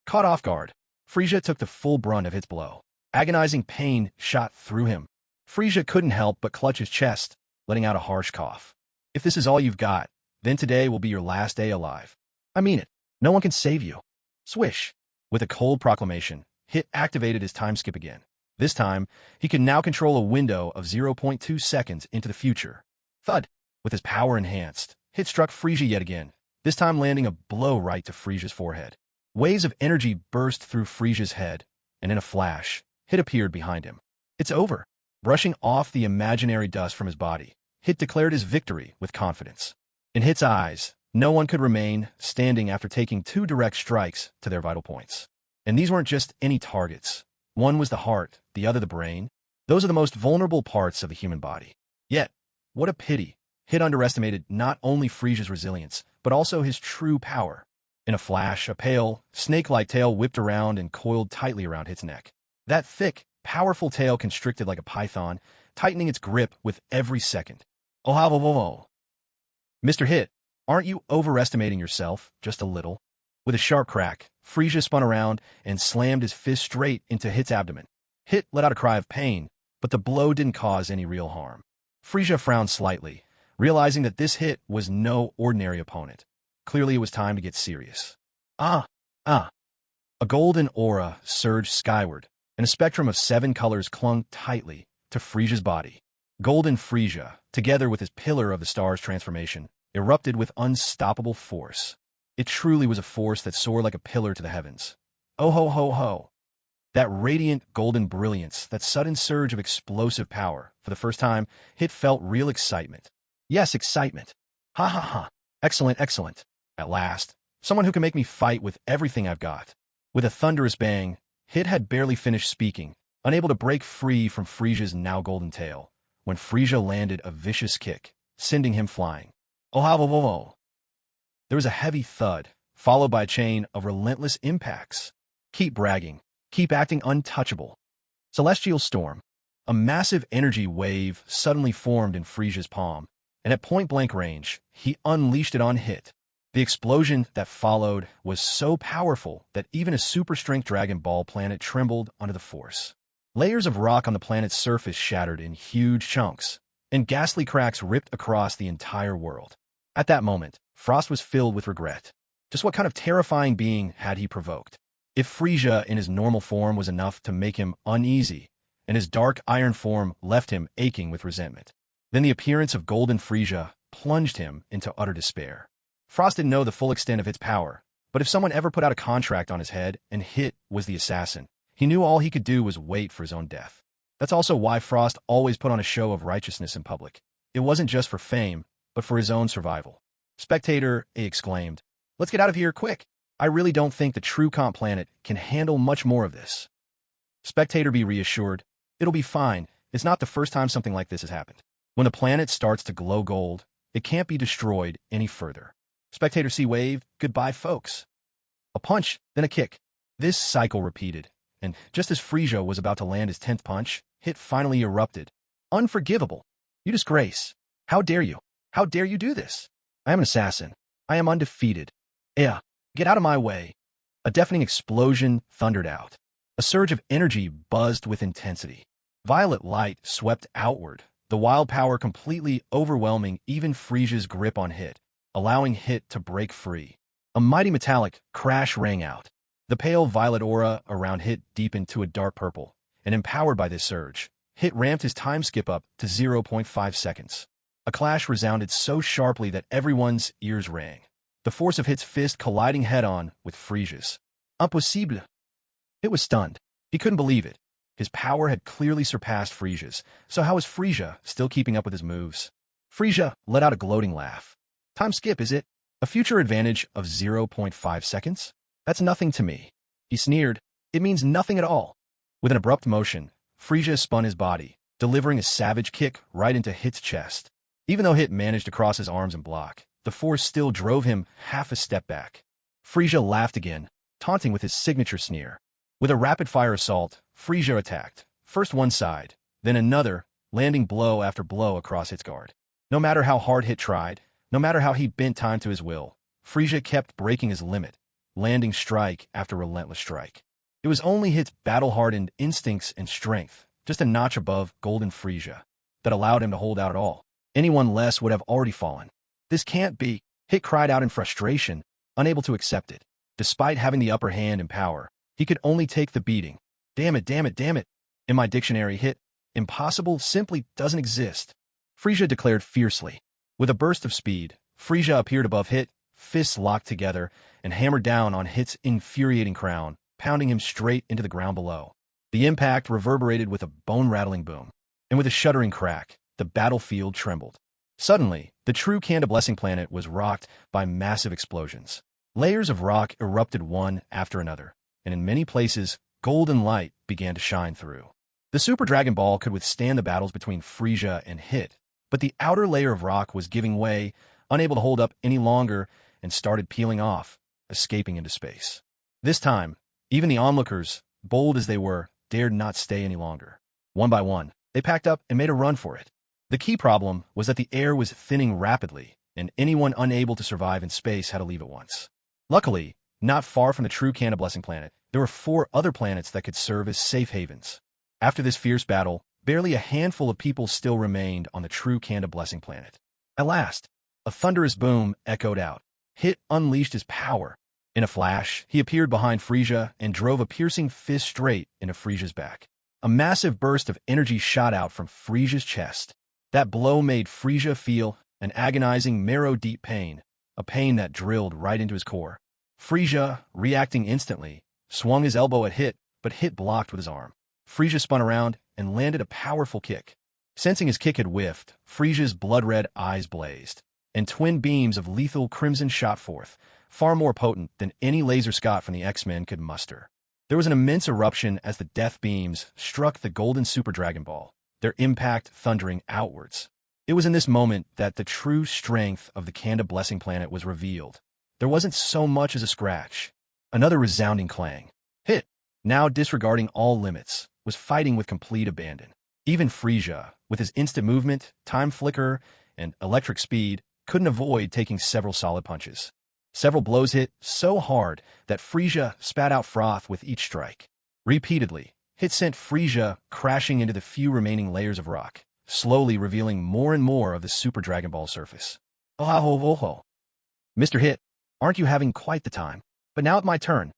Caught off guard, Frieza took the full brunt of Hit's blow. Agonizing pain shot through him. Frieza couldn't help but clutch his chest, letting out a harsh cough. If this is all you've got, then today will be your last day alive. I mean it. No one can save you. Swish. With a cold proclamation, Hit activated his time skip again. This time, he could now control a window of 0.2 seconds into the future. Thud. With his power enhanced, Hit struck Frieza yet again, this time landing a blow right to Frieza's forehead. Waves of energy burst through Frieza's head, and in a flash, Hit appeared behind him. It's over. Brushing off the imaginary dust from his body, Hit declared his victory with confidence. In Hit's eyes, no one could remain standing after taking two direct strikes to their vital points. And these weren't just any targets. One was the heart, the other the brain. Those are the most vulnerable parts of the human body. Yet, what a pity. Hit underestimated not only Frieza's resilience, but also his true power. In a flash, a pale, snake-like tail whipped around and coiled tightly around Hit's neck. That thick, powerful tail constricted like a python, tightening its grip with every second. Oh, Mr. Hit, aren't you overestimating yourself just a little? With a sharp crack, Frieza spun around and slammed his fist straight into Hit's abdomen. Hit let out a cry of pain, but the blow didn't cause any real harm. Frieza frowned slightly, realizing that this Hit was no ordinary opponent. Clearly it was time to get serious. A golden aura surged skyward, and a spectrum of 7 colors clung tightly to Frieza's body. Golden Frieza, together with his Pillar of the Stars transformation, erupted with unstoppable force. It truly was a force that soared like a pillar to the heavens. Oh ho ho ho! That radiant golden brilliance, that sudden surge of explosive power, for the first time, Hit felt real excitement. Yes, excitement. Ha ha ha. Excellent, excellent. At last, someone who can make me fight with everything I've got. With a thunderous bang, Hit had barely finished speaking, unable to break free from Frieza's now golden tail, when Frieza landed a vicious kick, sending him flying. Oh. There was a heavy thud, followed by a chain of relentless impacts. Keep bragging. Keep acting untouchable. Celestial Storm. A massive energy wave suddenly formed in Frieza's palm, and at point-blank range, he unleashed it on Hit. The explosion that followed was so powerful that even a super-strength Dragon Ball planet trembled under the force. Layers of rock on the planet's surface shattered in huge chunks, and ghastly cracks ripped across the entire world. At that moment, Frost was filled with regret. Just what kind of terrifying being had he provoked? If Frieza in his normal form was enough to make him uneasy, and his dark iron form left him aching with resentment, then the appearance of Golden Frieza plunged him into utter despair. Frost didn't know the full extent of its power, but if someone ever put out a contract on his head and Hit was the assassin, he knew all he could do was wait for his own death. That's also why Frost always put on a show of righteousness in public. It wasn't just for fame, but for his own survival. Spectator A exclaimed, "Let's get out of here quick. I really don't think the True Comp planet can handle much more of this." Spectator B reassured, "It'll be fine. It's not the first time something like this has happened. When the planet starts to glow gold, it can't be destroyed any further." Spectator C waved, "Goodbye, folks." A punch, then a kick. This cycle repeated, and just as Frieza was about to land his 10th punch, Hit finally erupted. "Unforgivable. You disgrace. How dare you? How dare you do this?" I am an assassin. I am undefeated. Yeah, get out of my way. A deafening explosion thundered out. A surge of energy buzzed with intensity. Violet light swept outward, the wild power completely overwhelming even Frieza's grip on Hit, allowing Hit to break free. A mighty metallic crash rang out. The pale violet aura around Hit deepened to a dark purple, and empowered by this surge, Hit ramped his time skip up to 0.5 seconds. A clash resounded so sharply that everyone's ears rang, the force of Hit's fist colliding head-on with Frieza's. Impossible! Hit was stunned. He couldn't believe it. His power had clearly surpassed Frieza's, so how was Frieza still keeping up with his moves? Frieza let out a gloating laugh. Time skip, is it? A future advantage of 0.5 seconds? That's nothing to me. He sneered. It means nothing at all. With an abrupt motion, Frieza spun his body, delivering a savage kick right into Hit's chest. Even though Hit managed to cross his arms and block, the force still drove him half a step back. Frieza laughed again, taunting with his signature sneer. With a rapid-fire assault, Frieza attacked, first one side, then another, landing blow after blow across Hit's guard. No matter how hard Hit tried, no matter how he bent time to his will, Frieza kept breaking his limit, landing strike after relentless strike. It was only Hit's battle-hardened instincts and strength, just a notch above Golden Frieza, that allowed him to hold out at all. Anyone less would have already fallen. This can't be, Hit cried out in frustration, unable to accept it. Despite having the upper hand and power, he could only take the beating. Damn it, damn it, damn it. In my dictionary, Hit, impossible simply doesn't exist. Frieza declared fiercely. With a burst of speed, Frieza appeared above Hit, fists locked together, and hammered down on Hit's infuriating crown, pounding him straight into the ground below. The impact reverberated with a bone-rattling boom, and with a shuddering crack, the battlefield trembled. Suddenly, the true Kanda Blessing planet was rocked by massive explosions. Layers of rock erupted one after another, and in many places, golden light began to shine through. The Super Dragon Ball could withstand the battles between Frieza and Hit, but the outer layer of rock was giving way, unable to hold up any longer, and started peeling off, escaping into space. This time, even the onlookers, bold as they were, dared not stay any longer. One by one, they packed up and made a run for it. The key problem was that the air was thinning rapidly, and anyone unable to survive in space had to leave at once. Luckily, not far from the true Kanda Blessing planet, there were 4 other planets that could serve as safe havens. After this fierce battle, barely a handful of people still remained on the true Kanda Blessing planet. At last, a thunderous boom echoed out. Hit unleashed his power. In a flash, he appeared behind Frieza and drove a piercing fist straight into Frieza's back. A massive burst of energy shot out from Frieza's chest. That blow made Frieza feel an agonizing marrow-deep pain, a pain that drilled right into his core. Frieza, reacting instantly, swung his elbow at Hit, but Hit blocked with his arm. Frieza spun around and landed a powerful kick. Sensing his kick had whiffed, Frieza's blood-red eyes blazed, and twin beams of lethal crimson shot forth, far more potent than any laser Scott from the X-Men could muster. There was an immense eruption as the death beams struck the golden Super Dragon Ball, their impact thundering outwards. It was in this moment that the true strength of the Kanda Blessing planet was revealed. There wasn't so much as a scratch. Another resounding clang. Hit, now disregarding all limits, was fighting with complete abandon. Even Frieza, with his instant movement, time flicker, and electric speed, couldn't avoid taking several solid punches. Several blows hit so hard that Frieza spat out froth with each strike. Repeatedly, Hit sent Frieza crashing into the few remaining layers of rock, slowly revealing more and more of the Super Dragon Ball surface. Oh, Mr. Hit, aren't you having quite the time? But now it's my turn.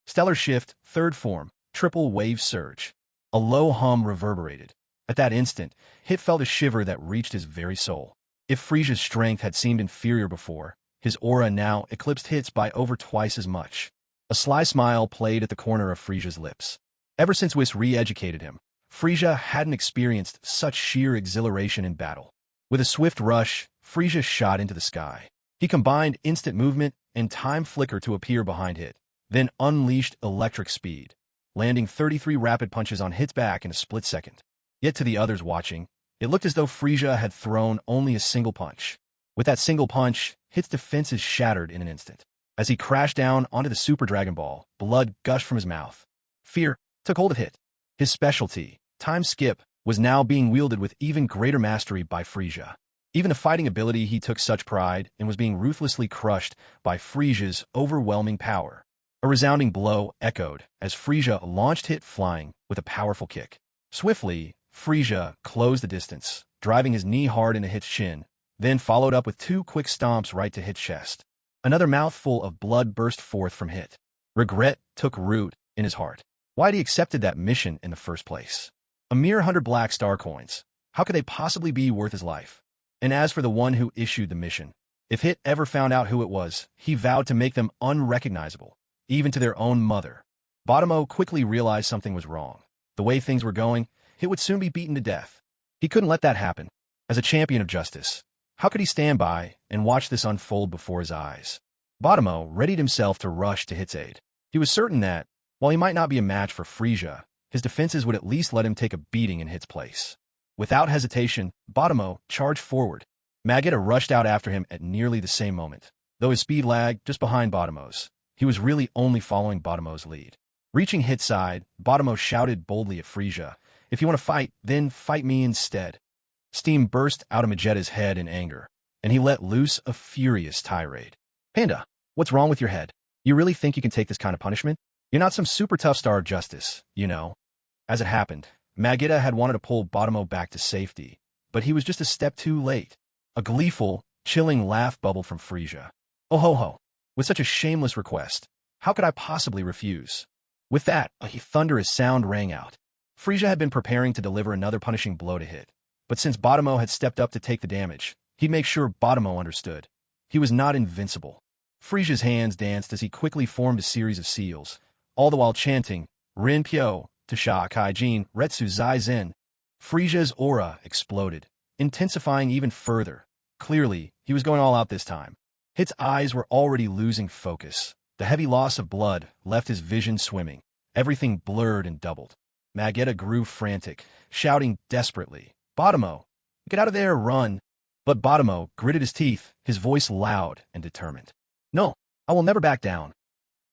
Stellar Shift, Third Form, Triple Wave Surge. A low hum reverberated. At that instant, Hit felt a shiver that reached his very soul. If Frieza's strength had seemed inferior before, his aura now eclipsed Hit's by over twice as much. A sly smile played at the corner of Frieza's lips. Ever since Whis re-educated him, Frieza hadn't experienced such sheer exhilaration in battle. With a swift rush, Frieza shot into the sky. He combined instant movement and time flicker to appear behind Hit, then unleashed electric speed, landing 33 rapid punches on Hit's back in a split second. Yet to the others watching, it looked as though Frieza had thrown only a single punch. With that single punch, Hit's defenses shattered in an instant. As he crashed down onto the Super Dragon Ball, blood gushed from his mouth. Fear took hold of Hit. His specialty, time skip, was now being wielded with even greater mastery by Frieza. Even the fighting ability he took such pride in was being ruthlessly crushed by Frieza's overwhelming power. A resounding blow echoed as Frieza launched Hit flying with a powerful kick. Swiftly, Frieza closed the distance, driving his knee hard into Hit's shin, then followed up with 2 quick stomps right to Hit's chest. Another mouthful of blood burst forth from Hit. Regret took root in his heart. Why'd he accepted that mission in the first place? A mere 100 black star coins. How could they possibly be worth his life? And as for the one who issued the mission, if Hit ever found out who it was, he vowed to make them unrecognizable, even to their own mother. Bottomo quickly realized something was wrong. The way things were going, Hit would soon be beaten to death. He couldn't let that happen. As a champion of justice, how could he stand by and watch this unfold before his eyes? Bottomo readied himself to rush to Hit's aid. He was certain that, while he might not be a match for Frieza, his defenses would at least let him take a beating in Hit's place. Without hesitation, Bottomo charged forward. Vegeta rushed out after him at nearly the same moment. Though his speed lagged just behind Bottomo's, he was really only following Bottomo's lead. Reaching Hit's side, Bottomo shouted boldly at Frieza, "If you want to fight, then fight me instead." Steam burst out of Vegeta's head in anger, and he let loose a furious tirade. "Panda, what's wrong with your head? You really think you can take this kind of punishment? You're not some super tough star of justice, you know." As it happened, Vegeta had wanted to pull Bottomo back to safety, but he was just a step too late. A gleeful, chilling laugh bubbled from Frieza. "Oh ho ho, with such a shameless request, how could I possibly refuse?" With that, a thunderous sound rang out. Frieza had been preparing to deliver another punishing blow to Hit, but since Bottomo had stepped up to take the damage, he'd make sure Bottomo understood. He was not invincible. Frieza's hands danced as he quickly formed a series of seals, all the while chanting, "Rin Pyo, Tasha Kaijin, Retsu Zai Zen." Frieza's aura exploded, intensifying even further. Clearly, he was going all out this time. Hit's eyes were already losing focus. The heavy loss of blood left his vision swimming. Everything blurred and doubled. Vegeta grew frantic, shouting desperately, "Bottomo, get out of there, run!" But Bottomo gritted his teeth, his voice loud and determined. "No, I will never back down."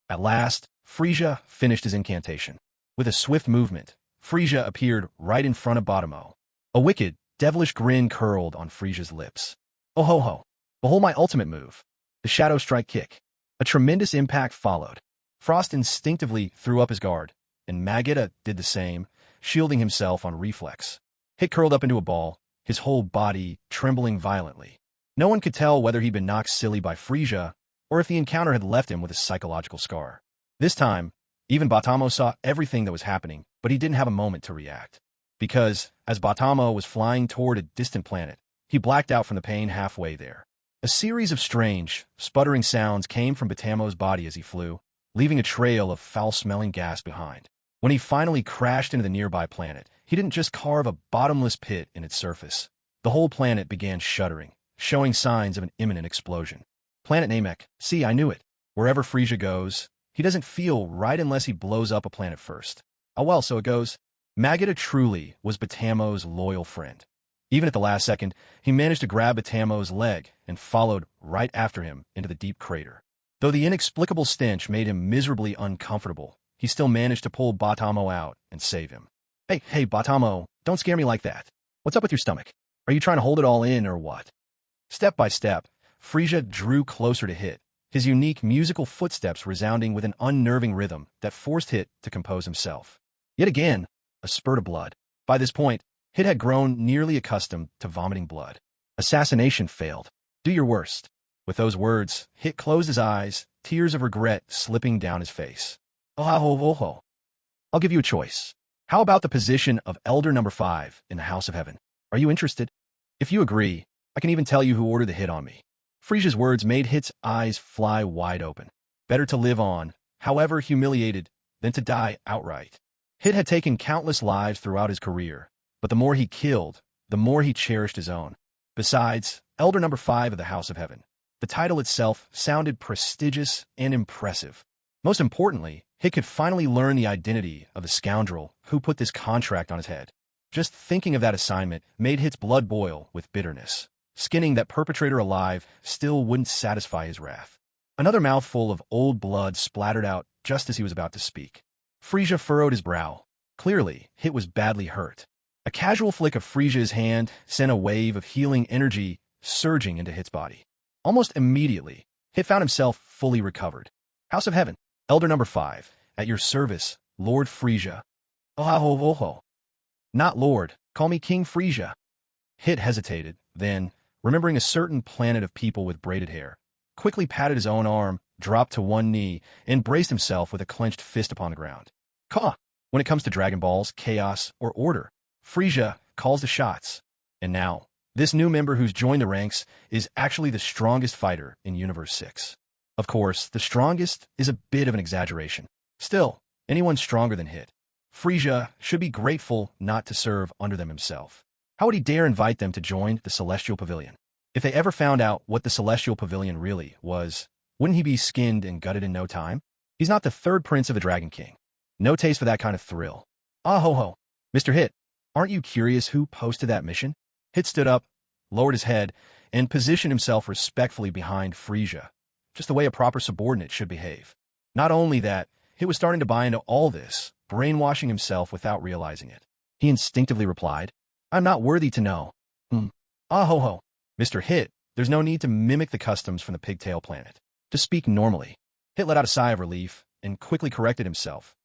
At last, Frieza finished his incantation. With a swift movement, Frieza appeared right in front of Bottomo. A wicked, devilish grin curled on Frieza's lips. "Oh ho ho, behold my ultimate move, the Shadow Strike Kick." A tremendous impact followed. Frost instinctively threw up his guard, and Vegeta did the same, shielding himself on reflex. Hit curled up into a ball, his whole body trembling violently. No one could tell whether he'd been knocked silly by Frieza, or if the encounter had left him with a psychological scar. This time, even Bottomo saw everything that was happening, but he didn't have a moment to react. Because, as Bottomo was flying toward a distant planet, he blacked out from the pain halfway there. A series of strange, sputtering sounds came from Bottomo's body as he flew, leaving a trail of foul-smelling gas behind. When he finally crashed into the nearby planet, he didn't just carve a bottomless pit in its surface. The whole planet began shuddering, showing signs of an imminent explosion. Planet Namek. See, I knew it. Wherever Frieza goes, he doesn't feel right unless he blows up a planet first. Oh well, so it goes. Vegeta truly was Bottomo's loyal friend. Even at the last second, he managed to grab Bottomo's leg and followed right after him into the deep crater. Though the inexplicable stench made him miserably uncomfortable, he still managed to pull Bottomo out and save him. Hey, Bottomo, don't scare me like that. What's up with your stomach? Are you trying to hold it all in or what? Step by step, Frieza drew closer to Hit, his unique musical footsteps resounding with an unnerving rhythm that forced Hit to compose himself. Yet again, a spurt of blood. By this point, Hit had grown nearly accustomed to vomiting blood. Assassination failed. Do your worst. With those words, Hit closed his eyes, tears of regret slipping down his face. Oh. I'll give you a choice. How about the position of Elder Number 5 in the House of Heaven? Are you interested? If you agree, I can even tell you who ordered the hit on me. Frieza's words made Hit's eyes fly wide open. Better to live on, however humiliated, than to die outright. Hit had taken countless lives throughout his career, but the more he killed, the more he cherished his own. Besides, Elder Number 5 of the House of Heaven. The title itself sounded prestigious and impressive. Most importantly, Hit could finally learn the identity of the scoundrel who put this contract on his head. Just thinking of that assignment made Hit's blood boil with bitterness. Skinning that perpetrator alive still wouldn't satisfy his wrath. Another mouthful of old blood splattered out just as he was about to speak. Frieza furrowed his brow. Clearly, Hit was badly hurt. A casual flick of Frieza's hand sent a wave of healing energy surging into Hit's body. Almost immediately, Hit found himself fully recovered. House of Heaven, Elder number 5, at your service, Lord Frieza. Oh. Not Lord, call me King Frieza. Hit hesitated, then, remembering a certain planet of people with braided hair, quickly patted his own arm, dropped to one knee, and braced himself with a clenched fist upon the ground. When it comes to Dragon Balls, chaos, or order, Frieza calls the shots. And now, this new member who's joined the ranks is actually the strongest fighter in Universe 6. Of course, the strongest is a bit of an exaggeration. Still, anyone stronger than Hit. Frieza should be grateful not to serve under them himself. How would he dare invite them to join the Celestial Pavilion? If they ever found out what the Celestial Pavilion really was, wouldn't he be skinned and gutted in no time? He's not the third prince of a Dragon King. No taste for that kind of thrill. Ho. Mr. Hit, aren't you curious who posted that mission? Hit stood up, lowered his head, and positioned himself respectfully behind Frieza, just the way a proper subordinate should behave. Not only that, Hit was starting to buy into all this, brainwashing himself without realizing it. He instinctively replied, I'm not worthy to know. Ho. Mr. Hit, there's no need to mimic the customs from the Pigtail planet. Just speak normally. Hit let out a sigh of relief and quickly corrected himself.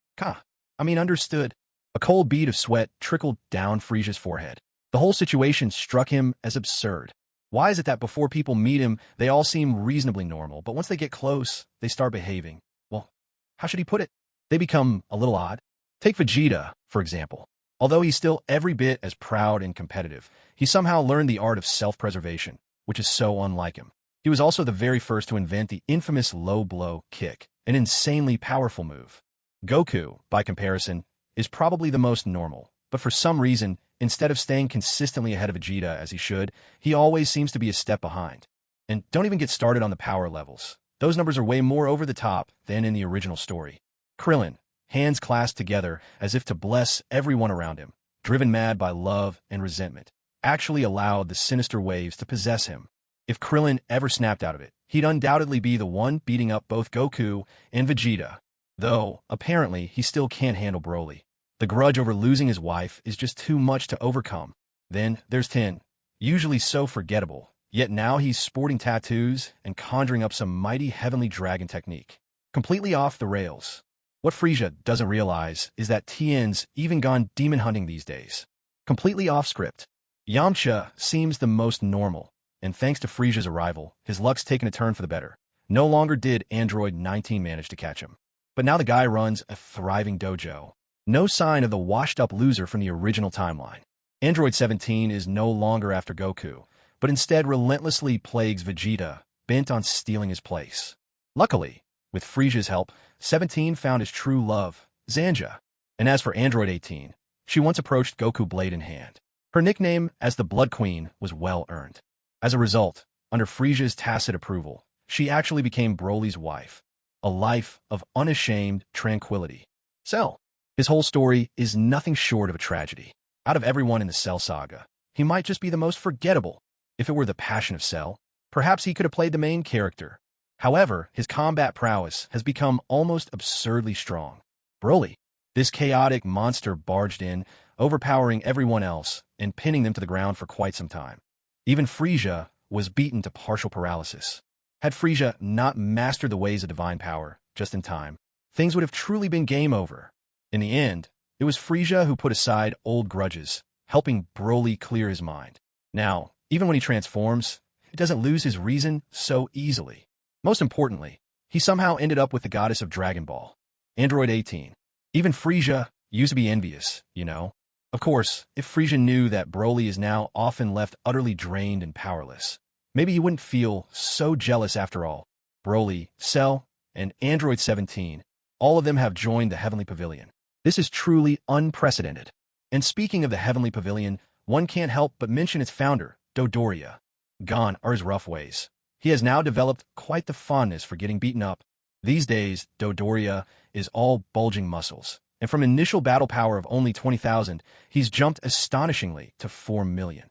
Understood. A cold bead of sweat trickled down Frieza's forehead. The whole situation struck him as absurd. Why is it that before people meet him, they all seem reasonably normal, but once they get close, they start behaving, well, how should he put it? They become a little odd. Take Vegeta, for example. Although he's still every bit as proud and competitive, he somehow learned the art of self-preservation, which is so unlike him. He was also the very first to invent the infamous low blow kick, an insanely powerful move. Goku, by comparison, is probably the most normal, but for some reason, instead of staying consistently ahead of Vegeta as he should, he always seems to be a step behind. And don't even get started on the power levels. Those numbers are way more over the top than in the original story. Krillin, hands clasped together as if to bless everyone around him, driven mad by love and resentment, actually allowed the sinister waves to possess him. If Krillin ever snapped out of it, he'd undoubtedly be the one beating up both Goku and Vegeta. Though, apparently, he still can't handle Broly. The grudge over losing his wife is just too much to overcome. Then there's Tin, usually so forgettable, yet now he's sporting tattoos and conjuring up some mighty heavenly dragon technique. Completely off the rails. What Frieza doesn't realize is that Tien's even gone demon hunting these days. Completely off script. Yamcha seems the most normal, and thanks to Frieza's arrival, his luck's taken a turn for the better. No longer did Android 19 manage to catch him. But now the guy runs a thriving dojo. No sign of the washed-up loser from the original timeline. Android 17 is no longer after Goku, but instead relentlessly plagues Vegeta, bent on stealing his place. Luckily, with Frieza's help, 17 found his true love, Zanja. And as for Android 18, she once approached Goku blade in hand. Her nickname as the Blood Queen was well earned. As a result, under Frieza's tacit approval, she actually became Broly's wife. A life of unashamed tranquility. Cell. His whole story is nothing short of a tragedy. Out of everyone in the Cell saga, he might just be the most forgettable. If it were the passion of Cell, perhaps he could have played the main character. However, his combat prowess has become almost absurdly strong. Broly, this chaotic monster barged in, overpowering everyone else and pinning them to the ground for quite some time. Even Frieza was beaten to partial paralysis. Had Frieza not mastered the ways of divine power just in time, things would have truly been game over. In the end, it was Frieza who put aside old grudges, helping Broly clear his mind. Now, even when he transforms, he doesn't lose his reason so easily. Most importantly, he somehow ended up with the goddess of Dragon Ball, Android 18. Even Frieza used to be envious, you know. Of course, if Frieza knew that Broly is now often left utterly drained and powerless, maybe he wouldn't feel so jealous after all. Broly, Cell, and Android 17, all of them have joined the Heavenly Pavilion. This is truly unprecedented. And speaking of the Heavenly Pavilion, one can't help but mention its founder, Dodoria. Gone are his rough ways. He has now developed quite the fondness for getting beaten up. These days, Dodoria is all bulging muscles, and from initial battle power of only 20,000, he's jumped astonishingly to 4 million.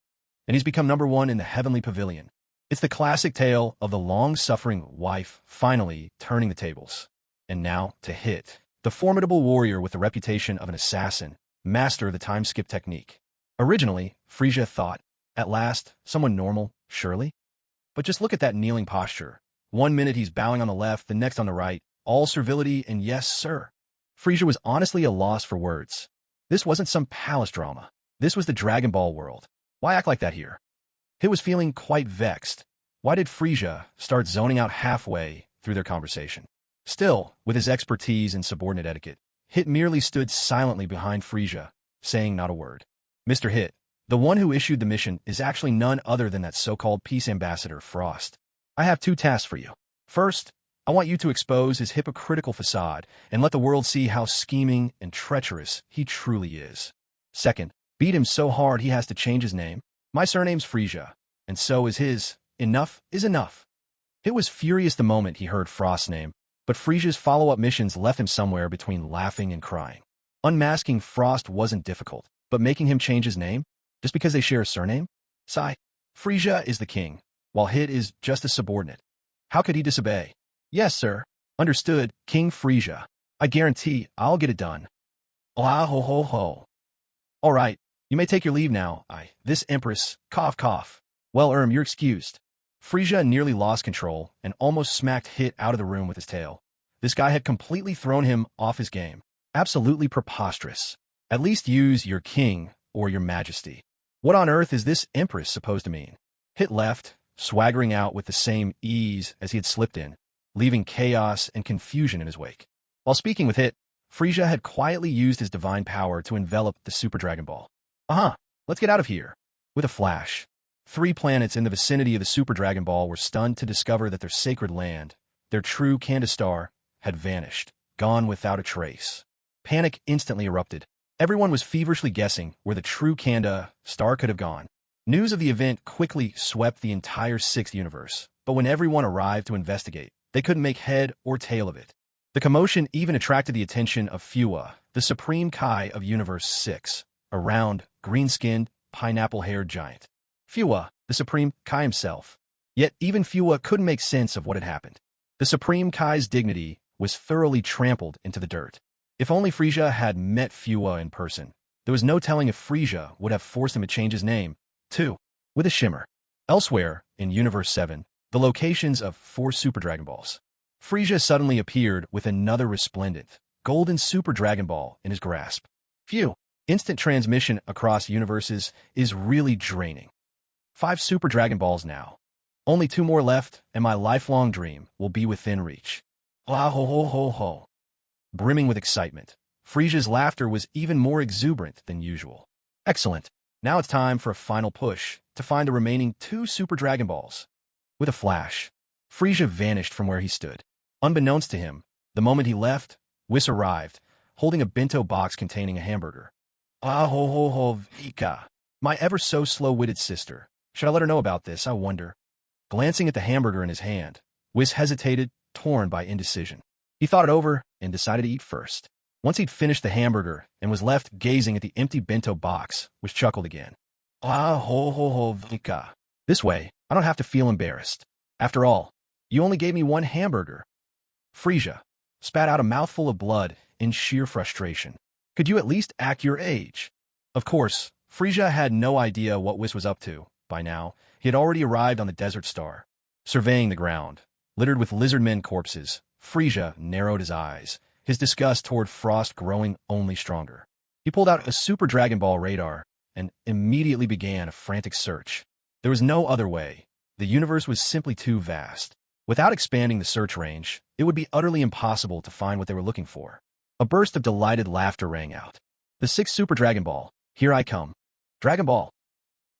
And he's become #1 in the Heavenly Pavilion. It's the classic tale of the long-suffering wife finally turning the tables. And now to Hit, the formidable warrior with the reputation of an assassin, master of the time-skip technique. Originally, Frieza thought, at last, someone normal, surely? But just look at that kneeling posture. One minute he's bowing on the left, the next on the right, all servility and yes, sir. Frieza was honestly a loss for words. This wasn't some palace drama. This was the Dragon Ball world. Why act like that here? Hit was feeling quite vexed. Why did Frieza start zoning out halfway through their conversation? Still, with his expertise in subordinate etiquette, Hit merely stood silently behind Frieza, saying not a word. Mr. Hit, the one who issued the mission is actually none other than that so-called peace ambassador, Frost. I have 2 tasks for you. First, I want you to expose his hypocritical facade and let the world see how scheming and treacherous he truly is. Second, beat him so hard he has to change his name. My surname's Frieza, and so is his. Enough is enough. Hit was furious the moment he heard Frost's name, but Frieza's follow-up missions left him somewhere between laughing and crying. Unmasking Frost wasn't difficult, but making him change his name? Just because they share a surname? Sigh. Frieza is the king, while Hit is just a subordinate. How could he disobey? Yes, sir. Understood, King Frieza. I guarantee I'll get it done. Ah ho ho ho. All right, you may take your leave now. This Empress, cough cough. Well, you're excused. Frieza nearly lost control and almost smacked Hit out of the room with his tail. This guy had completely thrown him off his game. Absolutely preposterous. At least use your king or your majesty. What on earth is this Empress supposed to mean? Hit left, swaggering out with the same ease as he had slipped in, leaving chaos and confusion in his wake. While speaking with Hit, Frieza had quietly used his divine power to envelop the Super Dragon Ball. Let's get out of here. With a flash, 3 planets in the vicinity of the Super Dragon Ball were stunned to discover that their sacred land, their true Kanda star, had vanished, gone without a trace. Panic instantly erupted. Everyone was feverishly guessing where the true Kanda star could have gone. News of the event quickly swept the entire 6th universe, but when everyone arrived to investigate, they couldn't make head or tail of it. The commotion even attracted the attention of Fuwa, the Supreme Kai of Universe 6, a round, green-skinned, pineapple-haired giant. Fuwa, the Supreme Kai himself. Yet even Fuwa couldn't make sense of what had happened. The Supreme Kai's dignity was thoroughly trampled into the dirt. If only Frieza had met Fuwa in person, there was no telling if Frieza would have forced him to change his name, too, with a shimmer. Elsewhere, in Universe 7, the locations of 4 Super Dragon Balls. Frieza suddenly appeared with another resplendent, golden Super Dragon Ball in his grasp. Phew, instant transmission across universes is really draining. 5 Super Dragon Balls now. Only 2 more left, and my lifelong dream will be within reach. Ah ho ho ho ho. Brimming with excitement, Frieza's laughter was even more exuberant than usual. Excellent. Now it's time for a final push to find the remaining 2 Super Dragon Balls. With a flash, Frieza vanished from where he stood. Unbeknownst to him, the moment he left, Whis arrived, holding a bento box containing a hamburger. Ah ho ho ho Vika. My ever-so-slow-witted sister. Should I let her know about this, I wonder? Glancing at the hamburger in his hand, Whis hesitated, torn by indecision. He thought it over and decided to eat first. Once he'd finished the hamburger and was left gazing at the empty bento box, Whis chuckled again. Ah ho ho ho Vika. This way, I don't have to feel embarrassed. After all, you only gave me 1 hamburger. Frieza spat out a mouthful of blood in sheer frustration. Could you at least act your age? Of course, Frieza had no idea what Whis was up to. By now, he had already arrived on the Desert Star. Surveying the ground, littered with lizardmen corpses, Frieza narrowed his eyes, his disgust toward Frost growing only stronger. He pulled out a Super Dragon Ball radar and immediately began a frantic search. There was no other way. The universe was simply too vast. Without expanding the search range, it would be utterly impossible to find what they were looking for. A burst of delighted laughter rang out. The 6th Super Dragon Ball. Here I come. Dragon Ball.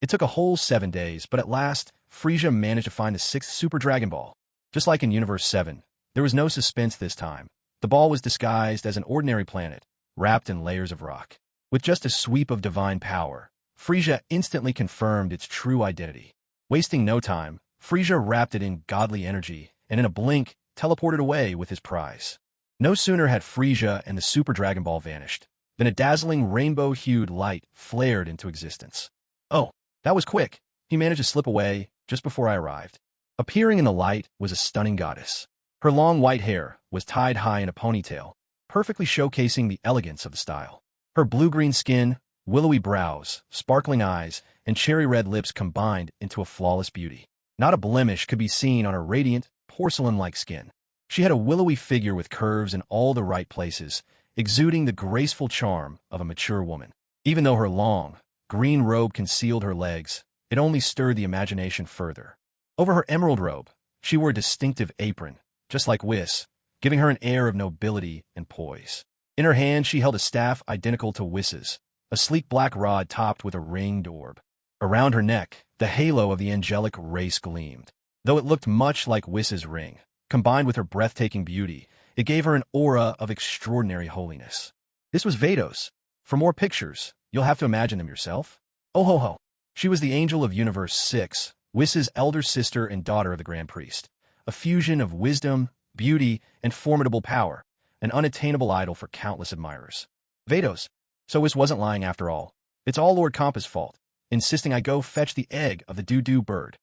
It took a whole 7 days, but at last, Frieza managed to find the 6th Super Dragon Ball. Just like in Universe 7, there was no suspense this time. The ball was disguised as an ordinary planet, wrapped in layers of rock. With just a sweep of divine power, Frieza instantly confirmed its true identity. Wasting no time, Frieza wrapped it in godly energy and in a blink teleported away with his prize. No sooner had Frieza and the Super Dragon Ball vanished than a dazzling rainbow-hued light flared into existence. Oh, that was quick. He managed to slip away just before I arrived. Appearing in the light was a stunning goddess. Her long white hair was tied high in a ponytail, perfectly showcasing the elegance of the style. Her blue-green skin, willowy brows, sparkling eyes, and cherry red lips combined into a flawless beauty. Not a blemish could be seen on her radiant, porcelain-like skin. She had a willowy figure with curves in all the right places, exuding the graceful charm of a mature woman. Even though her long, green robe concealed her legs, it only stirred the imagination further. Over her emerald robe, she wore a distinctive apron, just like Whis, giving her an air of nobility and poise. In her hand, she held a staff identical to Whis's, a sleek black rod topped with a ringed orb. Around her neck, the halo of the angelic race gleamed. Though it looked much like Whis's ring, combined with her breathtaking beauty, it gave her an aura of extraordinary holiness. This was Vados. For more pictures, you'll have to imagine them yourself. Oh ho ho. She was the angel of Universe 6, Whis's elder sister and daughter of the Grand Priest, a fusion of wisdom, beauty, and formidable power, an unattainable idol for countless admirers. Vados. So Whis wasn't lying after all. It's all Lord Compa's fault, insisting I go fetch the egg of the doo-doo bird.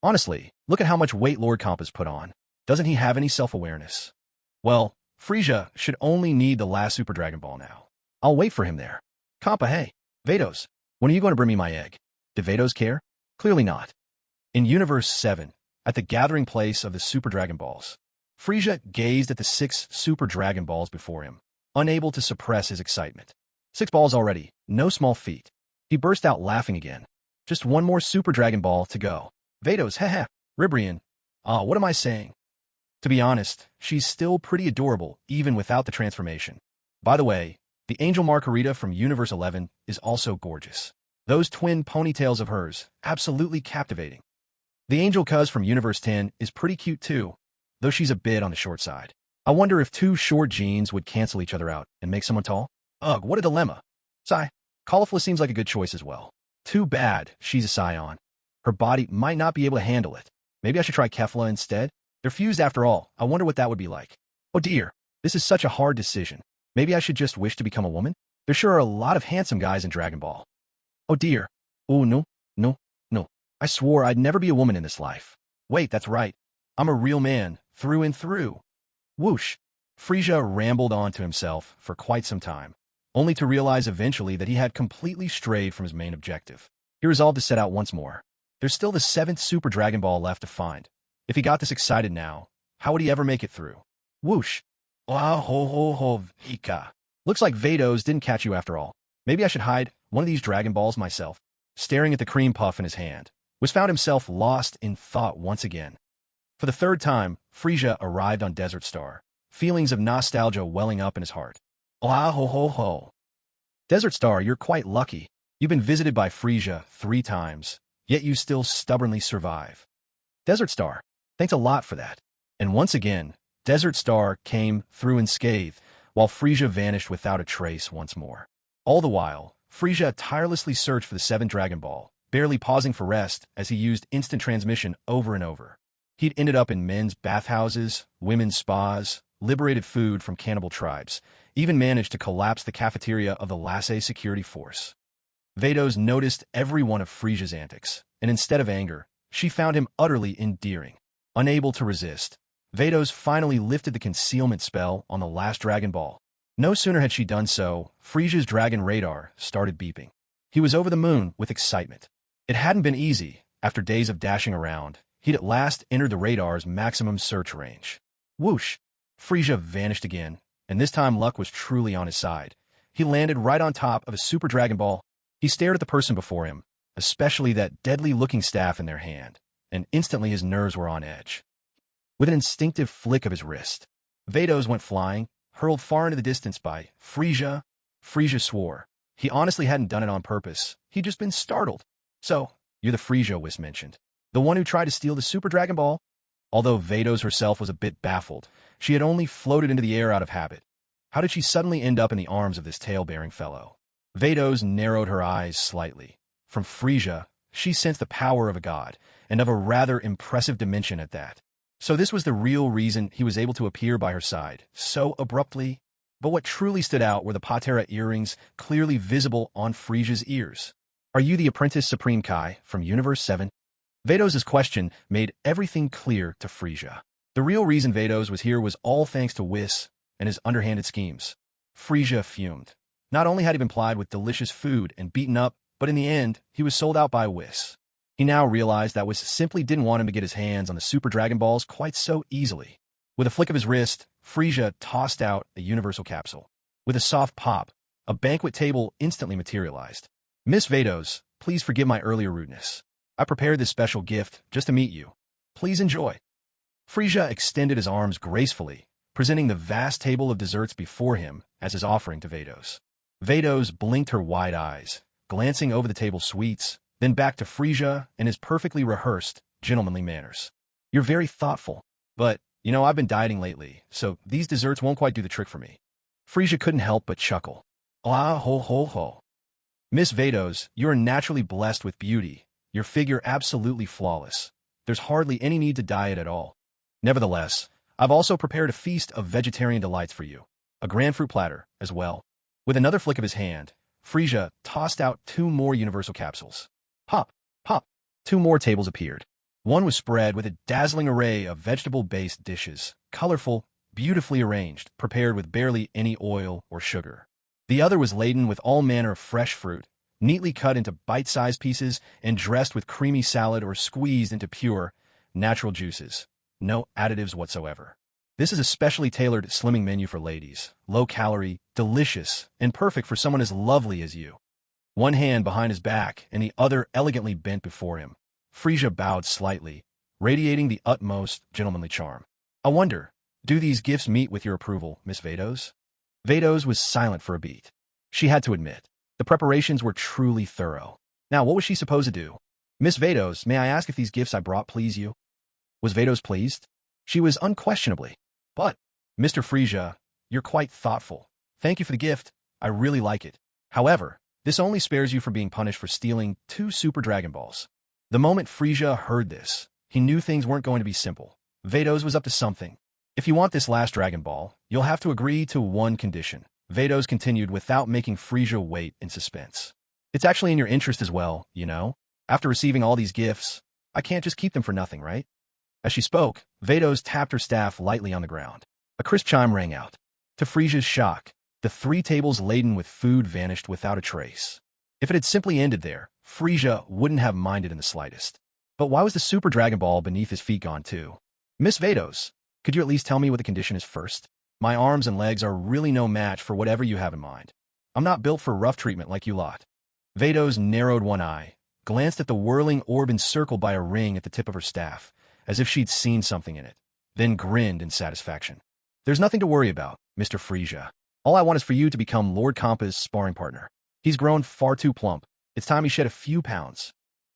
Honestly, look at how much weight Lord Compa's put on. Doesn't he have any self-awareness? Well, Frieza should only need the last Super Dragon Ball now. I'll wait for him there. Compa, hey, Vados, when are you going to bring me my egg? Did Vados care? Clearly not. In Universe 7, at the gathering place of the Super Dragon Balls, Frieza gazed at the 6 Super Dragon Balls before him, unable to suppress his excitement. 6 balls already, no small feat. He burst out laughing again. Just one more Super Dragon Ball to go. Vados, heh. Ribrian. What am I saying? To be honest, she's still pretty adorable, even without the transformation. By the way, the Angel Margarita from Universe 11 is also gorgeous. Those twin ponytails of hers, absolutely captivating. The Angel Cuz from Universe 10 is pretty cute too, though she's a bit on the short side. I wonder if 2 short jeans would cancel each other out and make someone tall? Ugh, what a dilemma. Sigh. Caulifla seems like a good choice as well. Too bad she's a Scion. Her body might not be able to handle it. Maybe I should try Kefla instead? They're fused after all. I wonder what that would be like. Oh dear, this is such a hard decision. Maybe I should just wish to become a woman? There sure are a lot of handsome guys in Dragon Ball. Oh dear. Oh no. I swore I'd never be a woman in this life. Wait, that's right. I'm a real man, through and through. Whoosh. Frieza rambled on to himself for quite some time, only to realize eventually that he had completely strayed from his main objective. He resolved to set out once more. There's still the 7th Super Dragon Ball left to find. If he got this excited now, how would he ever make it through? Whoosh. Ah ho ho ho Vika. Looks like Vados didn't catch you after all. Maybe I should hide one of these Dragon Balls myself. Staring at the cream puff in his hand, Whis found himself lost in thought once again. For the 3rd time, Frieza arrived on Desert Star, feelings of nostalgia welling up in his heart. Ah ho ho ho. Desert Star, you're quite lucky. You've been visited by Frieza 3 times, yet you still stubbornly survive. Desert Star, thanks a lot for that. And once again, Desert Star came through unscathed, while Frieza vanished without a trace once more. All the while, Frieza tirelessly searched for the 7th Dragon Ball, barely pausing for rest as he used instant transmission over and over. He'd ended up in men's bathhouses, women's spas, liberated food from cannibal tribes, even managed to collapse the cafeteria of the Lasse security force. Vados noticed every one of Frieza's antics, and instead of anger, she found him utterly endearing. Unable to resist, Vados finally lifted the concealment spell on the last Dragon Ball. No sooner had she done so, Frieza's dragon radar started beeping. He was over the moon with excitement. It hadn't been easy. After days of dashing around, he'd at last entered the radar's maximum search range. Whoosh! Frieza vanished again, and this time luck was truly on his side. He landed right on top of a Super Dragon Ball. He stared at the person before him, especially that deadly-looking staff in their hand, and instantly his nerves were on edge. With an instinctive flick of his wrist, Vados went flying, hurled far into the distance by Frieza. Frieza swore. He honestly hadn't done it on purpose. He'd just been startled. So, you're the Frieza Whis mentioned. The one who tried to steal the Super Dragon Ball? Although Vados herself was a bit baffled, she had only floated into the air out of habit. How did she suddenly end up in the arms of this tail-bearing fellow? Vados narrowed her eyes slightly. From Frieza, she sensed the power of a god, and of a rather impressive dimension at that. So this was the real reason he was able to appear by her side, so abruptly. But what truly stood out were the Patera earrings clearly visible on Frieza's ears. Are you the Apprentice Supreme Kai from Universe 7? Vados' question made everything clear to Frieza. The real reason Vados was here was all thanks to Whis and his underhanded schemes. Frieza fumed. Not only had he been plied with delicious food and beaten up but in the end, he was sold out by Whis. He now realized that Whis simply didn't want him to get his hands on the Super Dragon Balls quite so easily. With a flick of his wrist, Frieza tossed out a universal capsule. With a soft pop, a banquet table instantly materialized. Miss Vados, please forgive my earlier rudeness. I prepared this special gift just to meet you. Please enjoy. Frieza extended his arms gracefully, presenting the vast table of desserts before him as his offering to Vados. Vados blinked her wide eyes, glancing over the table sweets, then back to Frieza and his perfectly rehearsed, gentlemanly manners. You're very thoughtful, but, I've been dieting lately, so these desserts won't quite do the trick for me. Frieza couldn't help but chuckle. Ah ho ho ho. Miss Vados, you are naturally blessed with beauty, your figure absolutely flawless. There's hardly any need to diet at all. Nevertheless, I've also prepared a feast of vegetarian delights for you, a grand fruit platter, as well. With another flick of his hand, Frieza tossed out 2 more universal capsules. Pop, pop, 2 more tables appeared. One was spread with a dazzling array of vegetable-based dishes, colorful, beautifully arranged, prepared with barely any oil or sugar. The other was laden with all manner of fresh fruit, neatly cut into bite-sized pieces and dressed with creamy salad or squeezed into pure, natural juices. No additives whatsoever. This is a specially tailored slimming menu for ladies, low-calorie, delicious, and perfect for someone as lovely as you. One hand behind his back and the other elegantly bent before him, Frieza bowed slightly, radiating the utmost gentlemanly charm. I wonder, do these gifts meet with your approval, Miss Vados? Vados was silent for a beat. She had to admit, the preparations were truly thorough. Now, what was she supposed to do? Miss Vados, may I ask if these gifts I brought please you? Was Vados pleased? She was unquestionably. But, Mr. Frieza, you're quite thoughtful. Thank you for the gift. I really like it. However, this only spares you from being punished for stealing 2 Super Dragon Balls. The moment Frieza heard this, he knew things weren't going to be simple. Vados was up to something. If you want this last Dragon Ball, you'll have to agree to one condition. Vados continued without making Frieza wait in suspense. It's actually in your interest as well, After receiving all these gifts, I can't just keep them for nothing, right? As she spoke, Vados tapped her staff lightly on the ground. A crisp chime rang out. To Frieza's shock, the 3 tables laden with food vanished without a trace. If it had simply ended there, Frieza wouldn't have minded in the slightest. But why was the Super Dragon Ball beneath his feet gone too? Miss Vados, could you at least tell me what the condition is first? My arms and legs are really no match for whatever you have in mind. I'm not built for rough treatment like you lot. Vados narrowed one eye, glanced at the whirling orb encircled by a ring at the tip of her staff, as if she'd seen something in it, then grinned in satisfaction. There's nothing to worry about, Mr. Frieza. All I want is for you to become Lord Kampa's sparring partner. He's grown far too plump. It's time he shed a few pounds.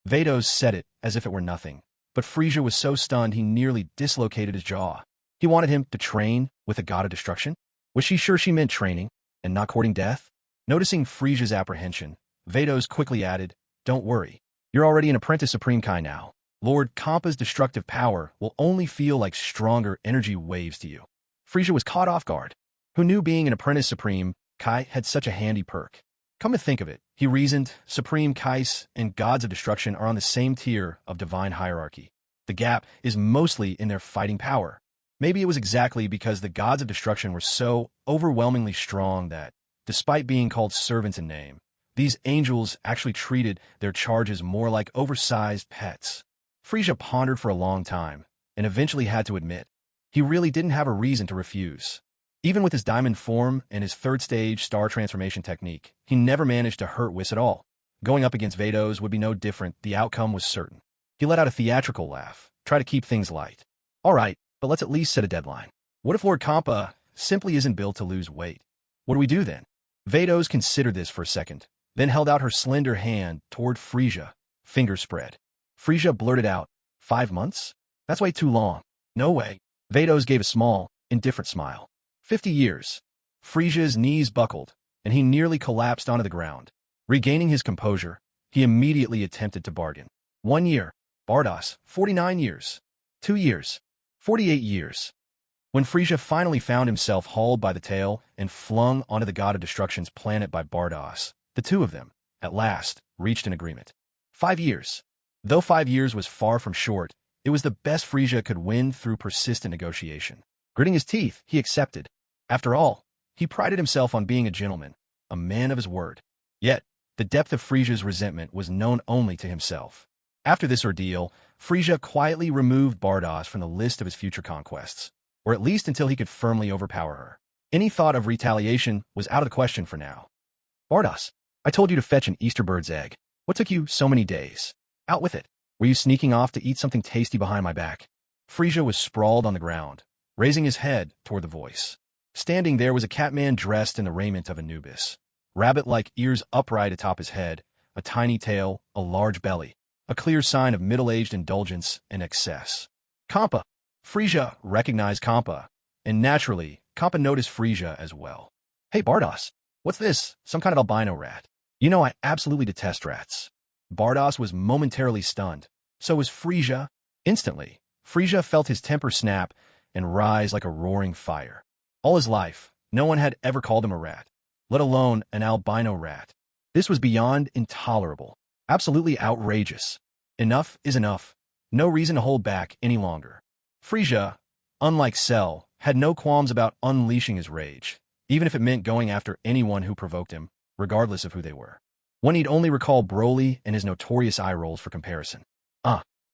Vados said it as if it were nothing, but Frieza was so stunned he nearly dislocated his jaw. He wanted him to train with a god of destruction? Was she sure she meant training, and not courting death? Noticing Frieza's apprehension, Vados quickly added, Don't worry. You're already an apprentice Supreme Kai now. Lord Kampa's destructive power will only feel like stronger energy waves to you. Frieza was caught off guard. Who knew being an apprentice Supreme Kai had such a handy perk? Come to think of it, he reasoned, Supreme Kais and Gods of Destruction are on the same tier of divine hierarchy. The gap is mostly in their fighting power. Maybe it was exactly because the Gods of Destruction were so overwhelmingly strong that, despite being called servants in name, these angels actually treated their charges more like oversized pets. Frieza pondered for a long time, and eventually had to admit, he really didn't have a reason to refuse. Even with his diamond form and his 3rd stage star transformation technique, he never managed to hurt Whis at all. Going up against Vados would be no different, the outcome was certain. He let out a theatrical laugh, try to keep things light. All right, but let's at least set a deadline. What if Lord Kampa simply isn't built to lose weight? What do we do then? Vados considered this for a second, then held out her slender hand toward Frieza, fingers spread. Frieza blurted out, 5 months? That's way too long. No way. Vados gave a small, indifferent smile. 50 years. Frieza's knees buckled, and he nearly collapsed onto the ground. Regaining his composure, he immediately attempted to bargain. 1 year. Bardos, 49 years. 2 years. 48 years. When Frieza finally found himself hauled by the tail and flung onto the God of Destruction's planet by Bardos, the two of them, at last, reached an agreement. 5 years. Though 5 years was far from short, it was the best Frieza could win through persistent negotiation. Gritting his teeth, he accepted. After all, he prided himself on being a gentleman, a man of his word. Yet, The depth of Frieza's resentment was known only to himself. After this ordeal, Frieza quietly removed Bardoss from the list of his future conquests, or at least until he could firmly overpower her. Any thought of retaliation was out of the question for now. Bardoss, I told you to fetch an Easter bird's egg. What took you so many days? Out with it. Were you sneaking off to eat something tasty behind my back? Frieza was sprawled on the ground, raising his head toward the voice. Standing there was a Catman dressed in the raiment of Anubis. Rabbit-like ears upright atop his head, a tiny tail, a large belly, a clear sign of middle-aged indulgence and excess. Kampa! Frieza recognized Kampa, and naturally, Kampa noticed Frieza as well. Hey Bardoss, what's this? Some kind of albino rat? You know I absolutely detest rats. Bardoss was momentarily stunned. So was Frieza. Instantly, Frieza felt his temper snap and rise like a roaring fire. All his life, no one had ever called him a rat, let alone an albino rat. This was beyond intolerable, absolutely outrageous. Enough is enough. No reason to hold back any longer. Frieza, unlike Cell, had no qualms about unleashing his rage, even if it meant going after anyone who provoked him, regardless of who they were. One need only recall Broly and his notorious eye rolls for comparison.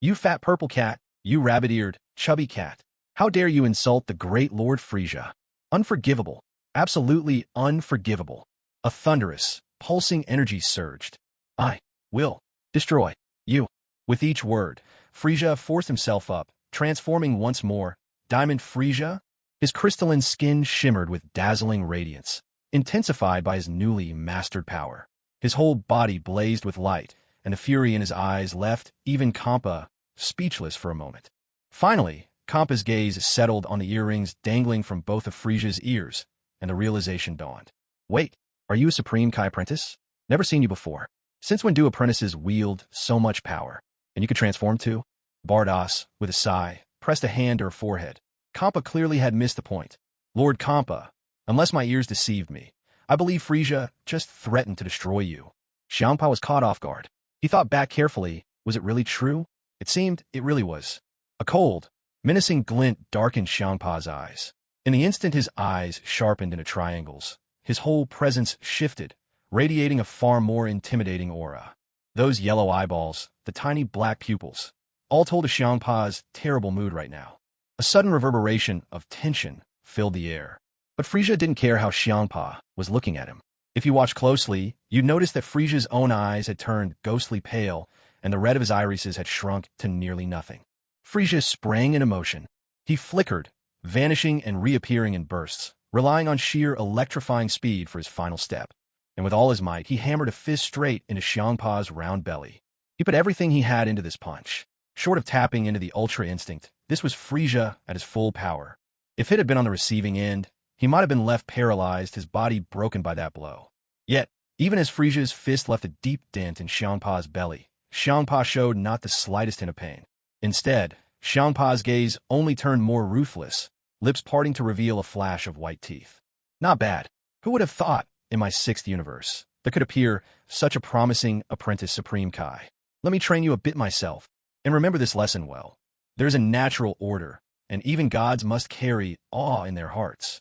You fat purple cat, you rabbit-eared, chubby cat. How dare you insult the great Lord Frieza? Unforgivable. Absolutely unforgivable. A thunderous, pulsing energy surged. I will destroy you. With each word, Frieza forced himself up, transforming once more. Diamond Frieza? His crystalline skin shimmered with dazzling radiance, intensified by his newly mastered power. His whole body blazed with light, and the fury in his eyes left even Kampa speechless for a moment. Finally, Kampa's gaze settled on the earrings dangling from both of Frieza's ears, and the realization dawned. Wait, are you a Supreme Kai apprentice? Never seen you before. Since when do apprentices wield so much power? And you could transform too? Bardoss, with a sigh, pressed a hand to her forehead. Kampa clearly had missed the point. Lord Kampa, unless my ears deceived me, I believe Frieza just threatened to destroy you. Xianpa was caught off guard. He thought back carefully. Was it really true? It seemed it really was. A cold, menacing glint darkened Xianpa's eyes. In the instant his eyes sharpened into triangles, his whole presence shifted, radiating a far more intimidating aura. Those yellow eyeballs, the tiny black pupils, all told of Xianpa's terrible mood right now. A sudden reverberation of tension filled the air. But Frieza didn't care how Xianpa was looking at him. If you watch closely, you'd notice that Frieza's own eyes had turned ghostly pale, and the red of his irises had shrunk to nearly nothing. Frieza sprang into motion. He flickered, vanishing and reappearing in bursts, relying on sheer electrifying speed for his final step. And with all his might, he hammered a fist straight into Xianpa's round belly. He put everything he had into this punch. Short of tapping into the Ultra Instinct, this was Frieza at his full power. If it had been on the receiving end, he might have been left paralyzed, his body broken by that blow. Yet, even as Frieza's fist left a deep dent in Xianpa's belly, Xianpa showed not the slightest hint of pain. Instead, Xianpa's gaze only turned more ruthless, lips parting to reveal a flash of white teeth. Not bad. Who would have thought, in my sixth universe, there could appear such a promising apprentice Supreme Kai? Let me train you a bit myself. And remember this lesson well. There's a natural order, and even gods must carry awe in their hearts.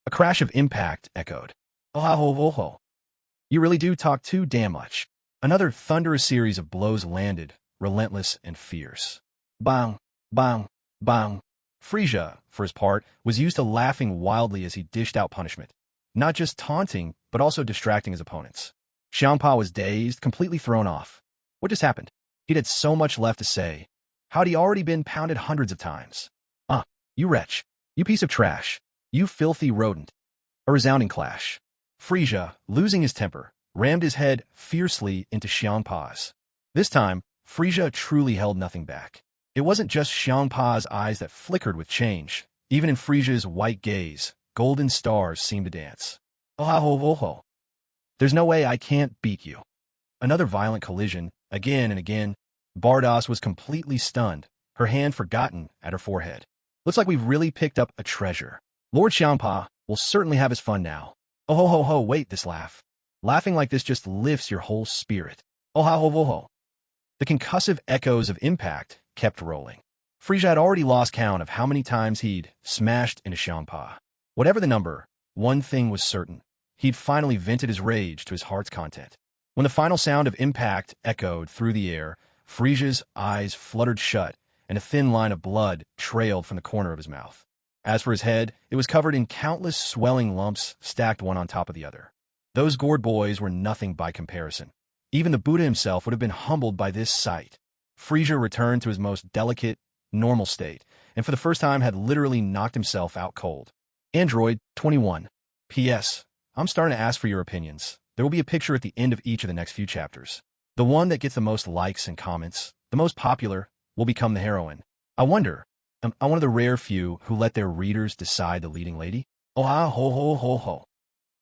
A crash of impact echoed. Oh, you really do talk too damn much. Another thunderous series of blows landed, relentless and fierce. Bang, bang, bang. Frieza, for his part, was used to laughing wildly as he dished out punishment. Not just taunting, but also distracting his opponents. Xianpa was dazed, completely thrown off. What just happened? He'd had so much left to say. How'd he already been pounded hundreds of times? You wretch. You piece of trash. You filthy rodent. A resounding clash. Frieza, losing his temper, rammed his head fiercely into Xianpa's. This time, Frieza truly held nothing back. It wasn't just Xianpa's eyes that flickered with change. Even in Frieza's white gaze, golden stars seemed to dance. Oh. There's no way I can't beat you. Another violent collision, again and again. Bardoss was completely stunned, her hand forgotten at her forehead. Looks like we've really picked up a treasure. Lord Xianpa will certainly have his fun now. Oh ho, wait, this laugh. Laughing like this just lifts your whole spirit. Oh ho. The concussive echoes of impact kept rolling. Frieza had already lost count of how many times he'd smashed into Xianpa. Whatever the number, one thing was certain. He'd finally vented his rage to his heart's content. When the final sound of impact echoed through the air, Frieza's eyes fluttered shut, and a thin line of blood trailed from the corner of his mouth. As for his head, it was covered in countless swelling lumps stacked one on top of the other. Those gourd boys were nothing by comparison. Even the Buddha himself would have been humbled by this sight. Frieza returned to his most delicate, normal state, and for the first time had literally knocked himself out cold. Android 21. P.S. I'm starting to ask for your opinions. There will be a picture at the end of each of the next few chapters. The one that gets the most likes and comments, the most popular, will become the heroine. I wonder, am I one of the rare few who let their readers decide the leading lady? Oh ha ho ho ho ho.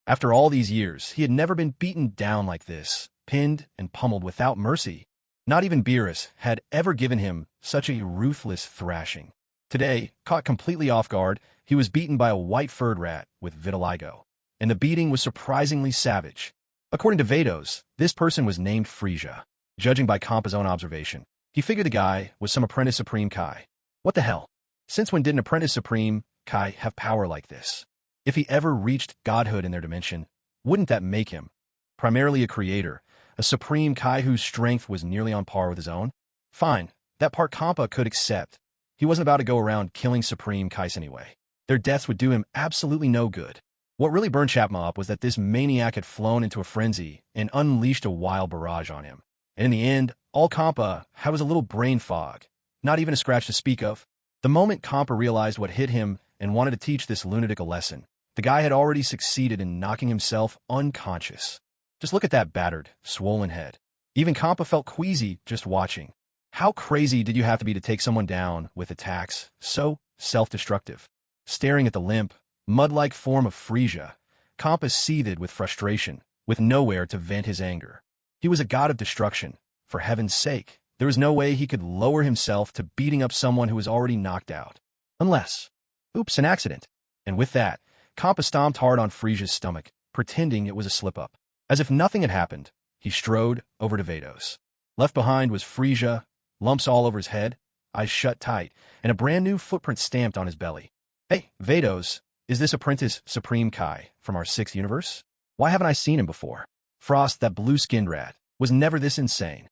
After all these years, he had never been beaten down like this, pinned and pummeled without mercy. Not even Beerus had ever given him such a ruthless thrashing. Today, caught completely off guard, he was beaten by a white-furred rat with vitiligo. And the beating was surprisingly savage. According to Vados, this person was named Frieza. Judging by Kampa's own observation, he figured the guy was some apprentice Supreme Kai. What the hell? Since when did an apprentice Supreme Kai have power like this? If he ever reached godhood in their dimension, wouldn't that make him primarily a creator, a Supreme Kai whose strength was nearly on par with his own? Fine, that part Kampa could accept. He wasn't about to go around killing Supreme Kais anyway. Their deaths would do him absolutely no good. What really burned Chapma up was that this maniac had flown into a frenzy and unleashed a wild barrage on him. And in the end, all Kampa had was a little brain fog, not even a scratch to speak of. The moment Kampa realized what hit him and wanted to teach this lunatic a lesson, the guy had already succeeded in knocking himself unconscious. Just look at that battered, swollen head. Even Kampa felt queasy just watching. How crazy did you have to be to take someone down with attacks so self-destructive? Staring at the limp, mud-like form of Frieza, Kampa seethed with frustration, with nowhere to vent his anger. He was a god of destruction. For heaven's sake, there was no way he could lower himself to beating up someone who was already knocked out. Unless, oops, an accident. And with that, Kampa stomped hard on Frieza's stomach, pretending it was a slip-up. As if nothing had happened, he strode over to Vados. Left behind was Frieza, lumps all over his head, eyes shut tight, and a brand new footprint stamped on his belly. Hey, Vados, is this apprentice Supreme Kai from our 6th universe? Why haven't I seen him before? Frost, that blue-skinned rat, was never this insane.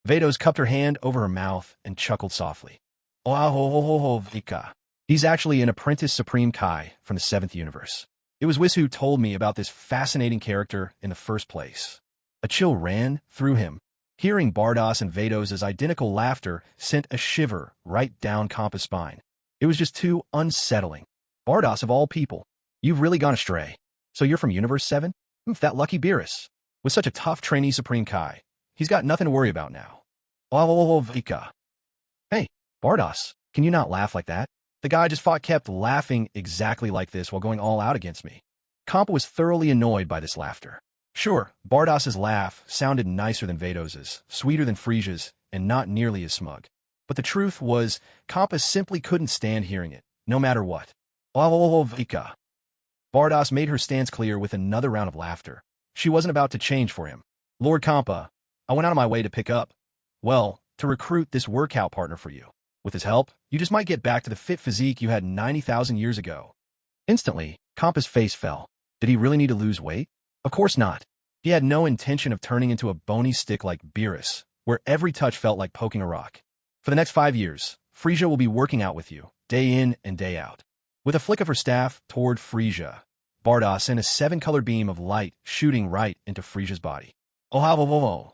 Vados cupped her hand over her mouth and chuckled softly. Oh ho ho ho ho Vika. He's actually an apprentice Supreme Kai from the 7th universe. It was Whis who told me about this fascinating character in the first place. A chill ran through him. Hearing Bardos and Vados' identical laughter sent a shiver right down Kampa's spine. It was just too unsettling. Bardos of all people, you've really gone astray. So you're from Universe 7? That lucky Beerus. With such a tough trainee Supreme Kai, he's got nothing to worry about now. Oh, Vika. Hey, Bardos, can you not laugh like that? The guy I just fought kept laughing exactly like this while going all out against me. Kampa was thoroughly annoyed by this laughter. Sure, Bardos' laugh sounded nicer than Vados', sweeter than Frieza's, and not nearly as smug. But the truth was, Kampa simply couldn't stand hearing it, no matter what. Oh, Vika. Bardos made her stance clear with another round of laughter. She wasn't about to change for him. Lord Kampa, I went out of my way to pick up, well, to recruit this workout partner for you. With his help, you just might get back to the fit physique you had 90,000 years ago. Instantly, Kampa's face fell. Did he really need to lose weight? Of course not. He had no intention of turning into a bony stick like Beerus, where every touch felt like poking a rock. For the next 5 years, Frieza will be working out with you, day in and day out. With a flick of her staff toward Frieza, Bardos sent a 7-color beam of light shooting right into Frieza's body. Oh, ho, ho, ho, ho.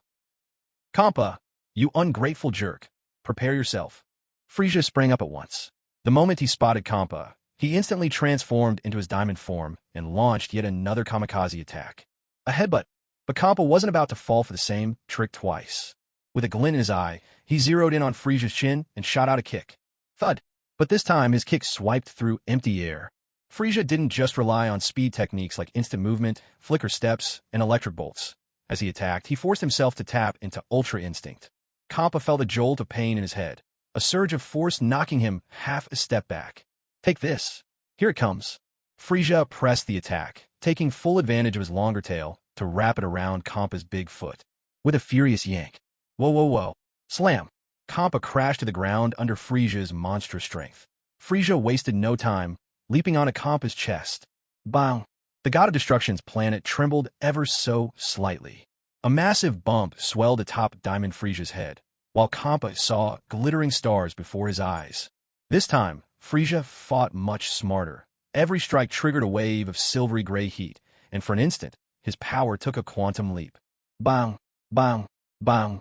Kampa, you ungrateful jerk. Prepare yourself. Frieza sprang up at once. The moment he spotted Kampa, he instantly transformed into his diamond form and launched yet another kamikaze attack. A headbutt, but Kampa wasn't about to fall for the same trick twice. With a glint in his eye, he zeroed in on Frieza's chin and shot out a kick. Thud. But this time his kick swiped through empty air. Frieza didn't just rely on speed techniques like instant movement, flicker steps, and electric bolts. As he attacked, he forced himself to tap into Ultra Instinct. Kampa felt a jolt of pain in his head, a surge of force knocking him half a step back. Take this. Here it comes. Frieza pressed the attack, taking full advantage of his longer tail to wrap it around Kampa's big foot. With a furious yank. Whoa, whoa, whoa. Slam. Kampa crashed to the ground under Frieza's monstrous strength. Frieza wasted no time, leaping onto Kampa's chest. Bang! The god of destruction's planet trembled ever so slightly. A massive bump swelled atop Diamond Frieza's head, while Kampa saw glittering stars before his eyes. This time, Frieza fought much smarter. Every strike triggered a wave of silvery gray heat, and for an instant, his power took a quantum leap. Bang! Bang! Bang!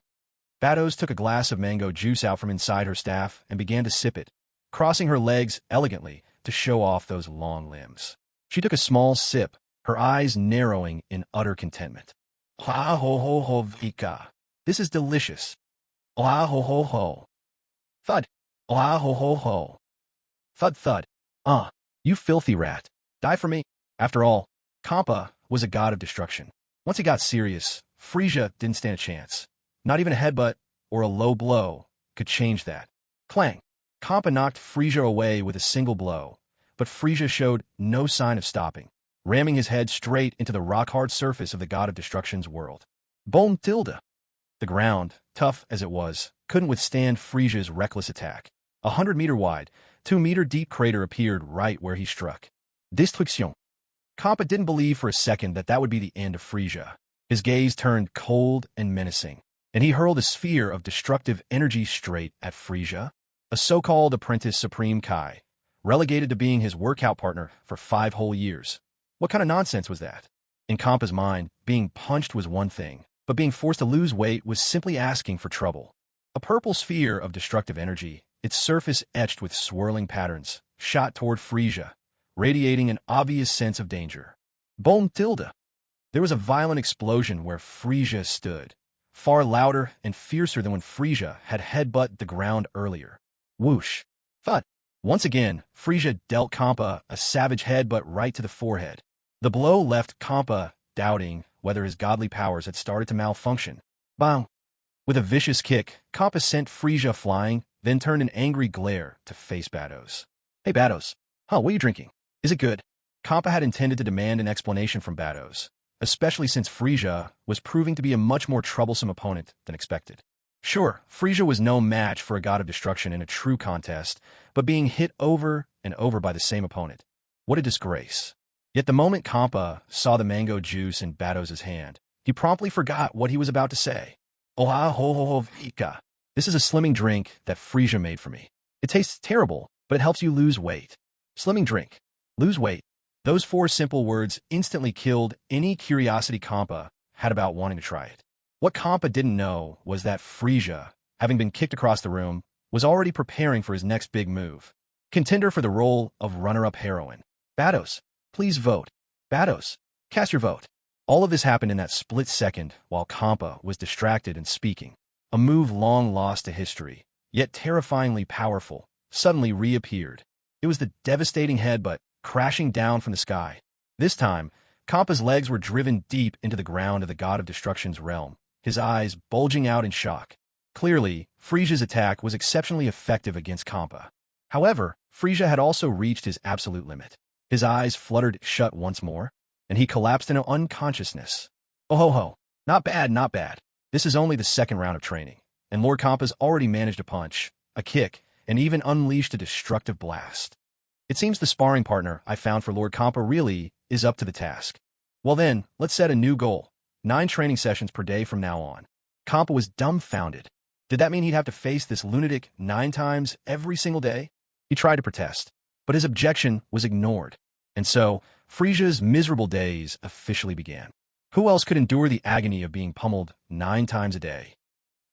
Bados took a glass of mango juice out from inside her staff and began to sip it, crossing her legs elegantly to show off those long limbs. She took a small sip, her eyes narrowing in utter contentment. Ha ho ho ho vika. This is delicious. Ha ho ho ho. Thud. Ha ho ho ho. Thud thud. You filthy rat. Die for me. After all, Kampa was a god of destruction. Once he got serious, Frieza didn't stand a chance. Not even a headbutt or a low blow could change that. Clang! Kampa knocked Frieza away with a single blow, but Frieza showed no sign of stopping, ramming his head straight into the rock-hard surface of the god of destruction's world. Boom tilde! The ground, tough as it was, couldn't withstand Frieza's reckless attack. 100-meter wide, 2-meter deep crater appeared right where he struck. Destruction! Kampa didn't believe for a second that would be the end of Frieza. His gaze turned cold and menacing, and he hurled a sphere of destructive energy straight at Frieza, a so-called apprentice Supreme Kai, relegated to being his workout partner for 5 whole years. What kind of nonsense was that? In Kampa's mind, being punched was one thing, but being forced to lose weight was simply asking for trouble. A purple sphere of destructive energy, its surface etched with swirling patterns, shot toward Frieza, radiating an obvious sense of danger. Boom tilde! There was a violent explosion where Frieza stood, far louder and fiercer than when Frieza had headbutted the ground earlier. Whoosh! Thud! Once again, Frieza dealt Kampa a savage headbutt right to the forehead. The blow left Kampa doubting whether his godly powers had started to malfunction. Bang! With a vicious kick, Kampa sent Frieza flying, then turned an angry glare to face Bados. Hey Bados, what are you drinking? Is it good? Kampa had intended to demand an explanation from Bados, especially since Frieza was proving to be a much more troublesome opponent than expected. Sure, Frieza was no match for a god of destruction in a true contest, but being hit over and over by the same opponent. What a disgrace. Yet the moment Kampa saw the mango juice in Bados' hand, he promptly forgot what he was about to say. Oha ho ho ho vika. This is a slimming drink that Frieza made for me. It tastes terrible, but it helps you lose weight. Slimming drink. Lose weight. Those 4 simple words instantly killed any curiosity Kampa had about wanting to try it. What Kampa didn't know was that Frieza, having been kicked across the room, was already preparing for his next big move. Contender for the role of runner-up heroine. Bados, please vote. Bados, cast your vote. All of this happened in that split second while Kampa was distracted and speaking. A move long lost to history, yet terrifyingly powerful, suddenly reappeared. It was the devastating headbutt crashing down from the sky. This time, Kampa's legs were driven deep into the ground of the god of destruction's realm, his eyes bulging out in shock. Clearly, Frieza's attack was exceptionally effective against Kampa. However, Frieza had also reached his absolute limit. His eyes fluttered shut once more, and he collapsed into unconsciousness. Oh ho ho, not bad, not bad. This is only the second round of training, and Lord Kampa's already managed a punch, a kick, and even unleashed a destructive blast. It seems the sparring partner I found for Lord Kampa really is up to the task. Well then, let's set a new goal. 9 training sessions per day from now on. Kampa was dumbfounded. Did that mean he'd have to face this lunatic 9 times every single day? He tried to protest, but his objection was ignored. And so, Frieza's miserable days officially began. Who else could endure the agony of being pummeled 9 times a day?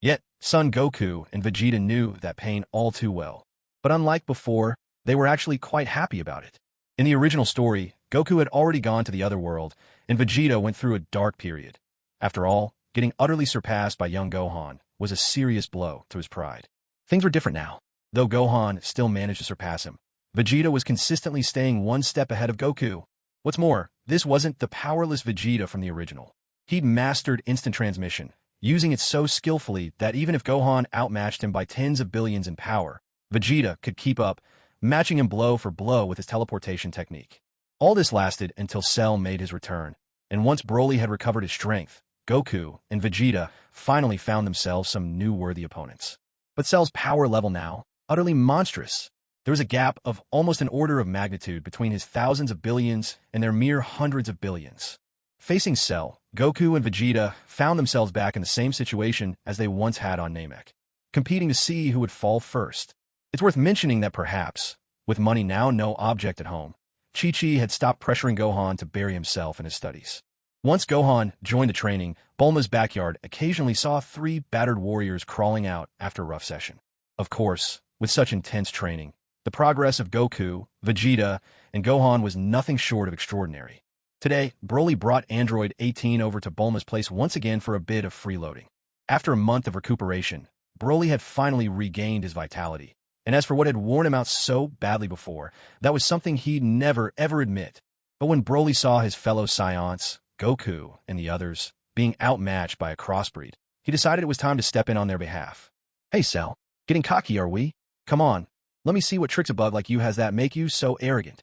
Yet, Son Goku and Vegeta knew that pain all too well. But unlike before, they were actually quite happy about it. In the original story, Goku had already gone to the other world, and Vegeta went through a dark period. After all, getting utterly surpassed by young Gohan was a serious blow to his pride. Things were different now. Though Gohan still managed to surpass him, Vegeta was consistently staying 1 step ahead of Goku. What's more, this wasn't the powerless Vegeta from the original. He'd mastered instant transmission, using it so skillfully that even if Gohan outmatched him by tens of billions in power, Vegeta could keep up, matching him blow for blow with his teleportation technique. All this lasted until Cell made his return, and once Broly had recovered his strength, Goku and Vegeta finally found themselves some new worthy opponents. But Cell's power level now, utterly monstrous. There was a gap of almost an order of magnitude between his thousands of billions and their mere hundreds of billions. Facing Cell, Goku and Vegeta found themselves back in the same situation as they once had on Namek, competing to see who would fall first. It's worth mentioning that perhaps, with money now no object at home, Chi-Chi had stopped pressuring Gohan to bury himself in his studies. Once Gohan joined the training, Bulma's backyard occasionally saw 3 battered warriors crawling out after a rough session. Of course, with such intense training, the progress of Goku, Vegeta, and Gohan was nothing short of extraordinary. Today, Broly brought Android 18 over to Bulma's place once again for a bit of freeloading. After a month of recuperation, Broly had finally regained his vitality. And as for what had worn him out so badly before, that was something he'd never ever admit. But when Broly saw his fellow Scions, Goku, and the others, being outmatched by a crossbreed, he decided it was time to step in on their behalf. "Hey, Cell, getting cocky, are we? Come on, let me see what tricks a bug like you has that make you so arrogant."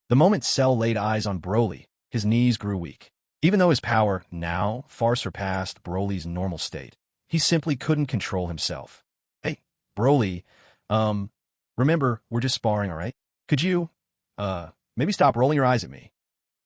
The moment Cell laid eyes on Broly, his knees grew weak. Even though his power now far surpassed Broly's normal state, he simply couldn't control himself. "Hey, Broly, remember, we're just sparring, all right? Could you, maybe stop rolling your eyes at me?"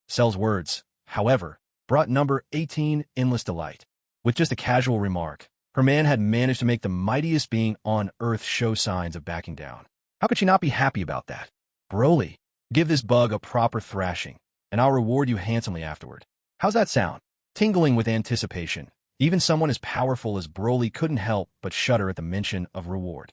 Cell's words, however, brought number 18 endless delight. With just a casual remark, her man had managed to make the mightiest being on Earth show signs of backing down. How could she not be happy about that? "Broly, give this bug a proper thrashing, and I'll reward you handsomely afterward. How's that sound?" Tingling with anticipation, even someone as powerful as Broly couldn't help but shudder at the mention of reward.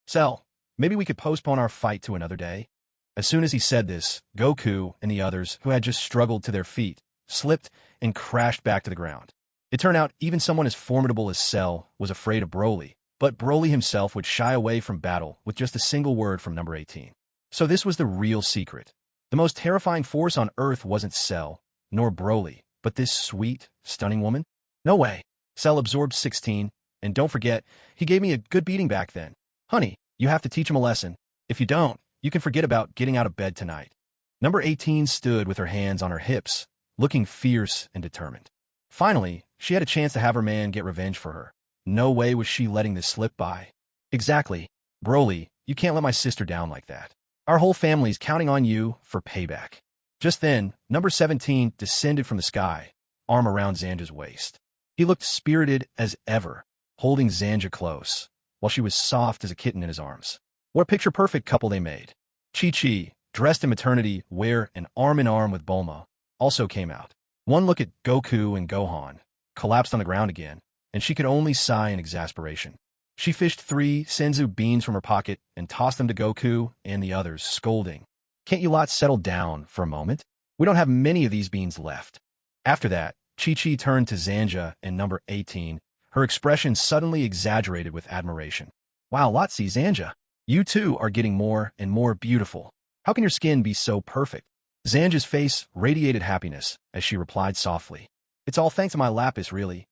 Cell, maybe we could postpone our fight to another day." As soon as he said this, Goku and the others, who had just struggled to their feet, slipped and crashed back to the ground. It turned out even someone as formidable as Cell was afraid of Broly, but Broly himself would shy away from battle with just a single word from number 18. So this was the real secret. The most terrifying force on Earth wasn't Cell, nor Broly, but this sweet, stunning woman? No way. Cell absorbed 16, and don't forget, he gave me a good beating back then. "Honey, you have to teach him a lesson. If you don't, you can forget about getting out of bed tonight." Number 18 stood with her hands on her hips, looking fierce and determined. Finally, she had a chance to have her man get revenge for her. No way was she letting this slip by. "Exactly. Broly, you can't let my sister down like that. Our whole family's counting on you for payback." Just then, number 17 descended from the sky, arm around Zanja's waist. He looked spirited as ever, holding Zanja close, while she was soft as a kitten in his arms. What a picture-perfect couple they made. Chi-Chi, dressed in maternity wear and arm-in-arm with Bulma, also came out. One look at Goku and Gohan, collapsed on the ground again, and she could only sigh in exasperation. She fished 3 senzu beans from her pocket and tossed them to Goku and the others, scolding, "Can't you lot settle down for a moment? We don't have many of these beans left." After that, Chi-Chi turned to Zanja and number 18, her expression suddenly exaggerated with admiration. "Wow, Lotsie, Zanja, you too are getting more and more beautiful. How can your skin be so perfect?" Zanja's face radiated happiness as she replied softly, "It's all thanks to my lapis, really."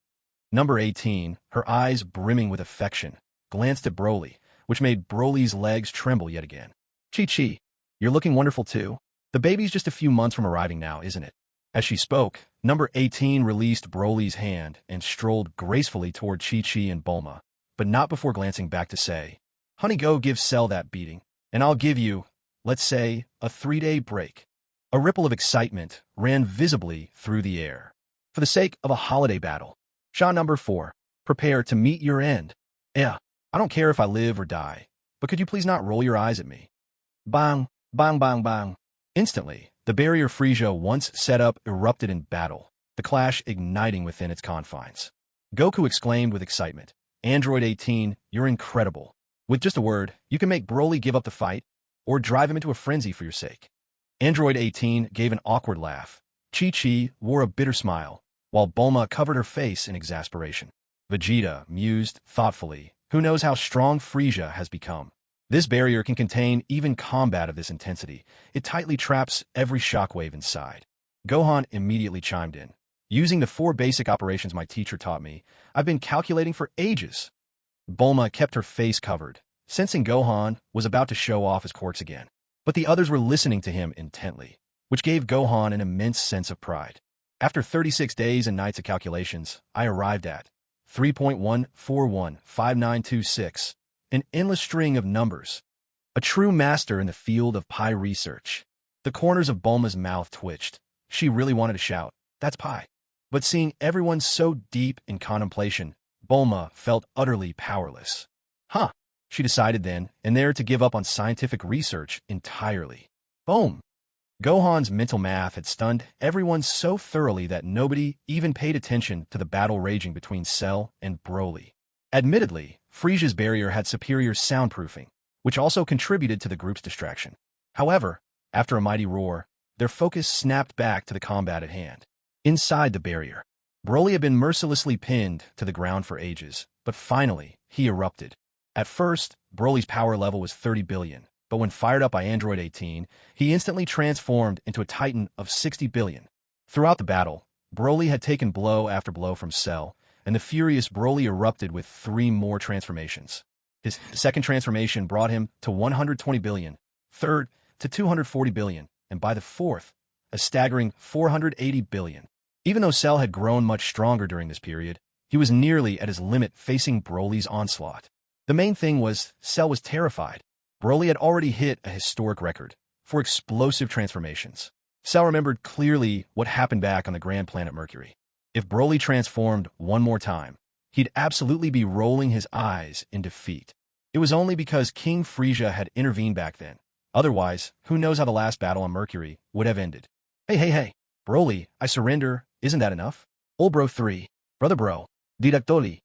Number 18, her eyes brimming with affection, glanced at Broly, which made Broly's legs tremble yet again. "Chi-Chi, you're looking wonderful too. The baby's just a few months from arriving now, isn't it?" As she spoke, number 18 released Broly's hand and strolled gracefully toward Chi-Chi and Bulma, but not before glancing back to say, "Honey, go give Cell that beating, and I'll give you, let's say, a 3-day break." A ripple of excitement ran visibly through the air. For the sake of a holiday battle, Shah number 4, prepare to meet your end. "Yeah, I don't care if I live or die, but could you please not roll your eyes at me?" Bang, bang, bang, bang. Instantly, the barrier Frieza once set up erupted in battle, the clash igniting within its confines. Goku exclaimed with excitement, "Android 18, you're incredible. With just a word, you can make Broly give up the fight, or drive him into a frenzy for your sake." Android 18 gave an awkward laugh. Chi-Chi wore a bitter smile, while Bulma covered her face in exasperation. Vegeta mused thoughtfully, who knows how strong Frieza has become. This barrier can contain even combat of this intensity. It tightly traps every shockwave inside. Gohan immediately chimed in. "Using the 4 basic operations my teacher taught me, I've been calculating for ages." Bulma kept her face covered, sensing Gohan was about to show off his quirks again. But the others were listening to him intently, which gave Gohan an immense sense of pride. After 36 days and nights of calculations, I arrived at 3.1415926, an endless string of numbers. A true master in the field of pi research. The corners of Bulma's mouth twitched. She really wanted to shout, "That's pi." But seeing everyone so deep in contemplation, Bulma felt utterly powerless. Huh, she decided then and there to give up on scientific research entirely. Boom! Gohan's mental math had stunned everyone so thoroughly that nobody even paid attention to the battle raging between Cell and Broly. Admittedly, Frieza's barrier had superior soundproofing, which also contributed to the group's distraction. However, after a mighty roar, their focus snapped back to the combat at hand. Inside the barrier, Broly had been mercilessly pinned to the ground for ages, but finally, he erupted. At first, Broly's power level was 30 billion, but when fired up by Android 18, he instantly transformed into a titan of 60 billion. Throughout the battle, Broly had taken blow after blow from Cell, and the furious Broly erupted with 3 more transformations. His second transformation brought him to 120 billion, third to 240 billion, and by the fourth, a staggering 480 billion. Even though Cell had grown much stronger during this period, he was nearly at his limit facing Broly's onslaught. The main thing was, Cell was terrified. Broly had already hit a historic record for explosive transformations. Cell remembered clearly what happened back on the grand planet Mercury. If Broly transformed one more time, he'd absolutely be rolling his eyes in defeat. It was only because King Frieza had intervened back then. Otherwise, who knows how the last battle on Mercury would have ended. Hey, Broly, I surrender, isn't that enough? Ol bro 3, brother bro, Didactoli.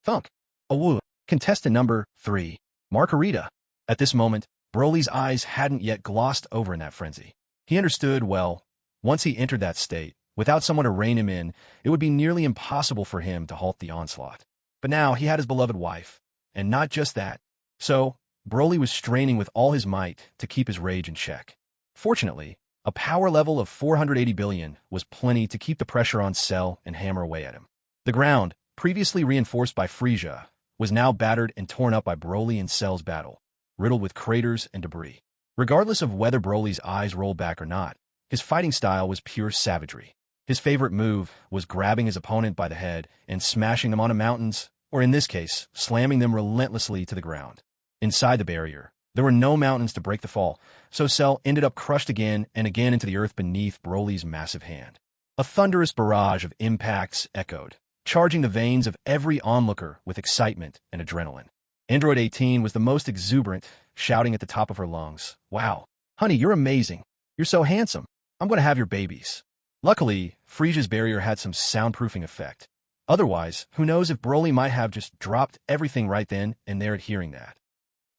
Thunk. Awu, contestant number 3, Margarita. At this moment, Broly's eyes hadn't yet glossed over in that frenzy. He understood, well, once he entered that state, without someone to rein him in, it would be nearly impossible for him to halt the onslaught. But now he had his beloved wife, and not just that. So, Broly was straining with all his might to keep his rage in check. Fortunately, a power level of 480 billion was plenty to keep the pressure on Cell and hammer away at him. The ground, previously reinforced by Frieza, was now battered and torn up by Broly and Cell's battle, riddled with craters and debris. Regardless of whether Broly's eyes rolled back or not, his fighting style was pure savagery. His favorite move was grabbing his opponent by the head and smashing them onto mountains, or in this case, slamming them relentlessly to the ground. Inside the barrier, there were no mountains to break the fall, so Cell ended up crushed again and again into the earth beneath Broly's massive hand. A thunderous barrage of impacts echoed, charging the veins of every onlooker with excitement and adrenaline. Android 18 was the most exuberant, shouting at the top of her lungs, "Wow, honey, you're amazing. You're so handsome. I'm going to have your babies." Luckily, Frieza's barrier had some soundproofing effect. Otherwise, who knows if Broly might have just dropped everything right then and there at hearing that.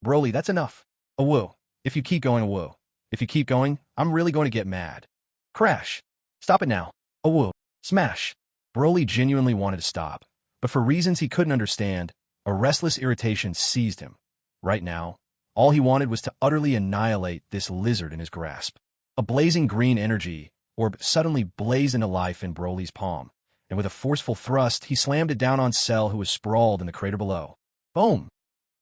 "Broly, that's enough. Awoo. If you keep going, awoo. If you keep going, I'm really going to get mad." Crash. Stop it now. Awoo. Smash. Broly genuinely wanted to stop, but for reasons he couldn't understand, a restless irritation seized him. Right now, all he wanted was to utterly annihilate this lizard in his grasp. A blazing green energy orb suddenly blazed into life in Broly's palm, and with a forceful thrust, he slammed it down on Cell, who was sprawled in the crater below. Boom!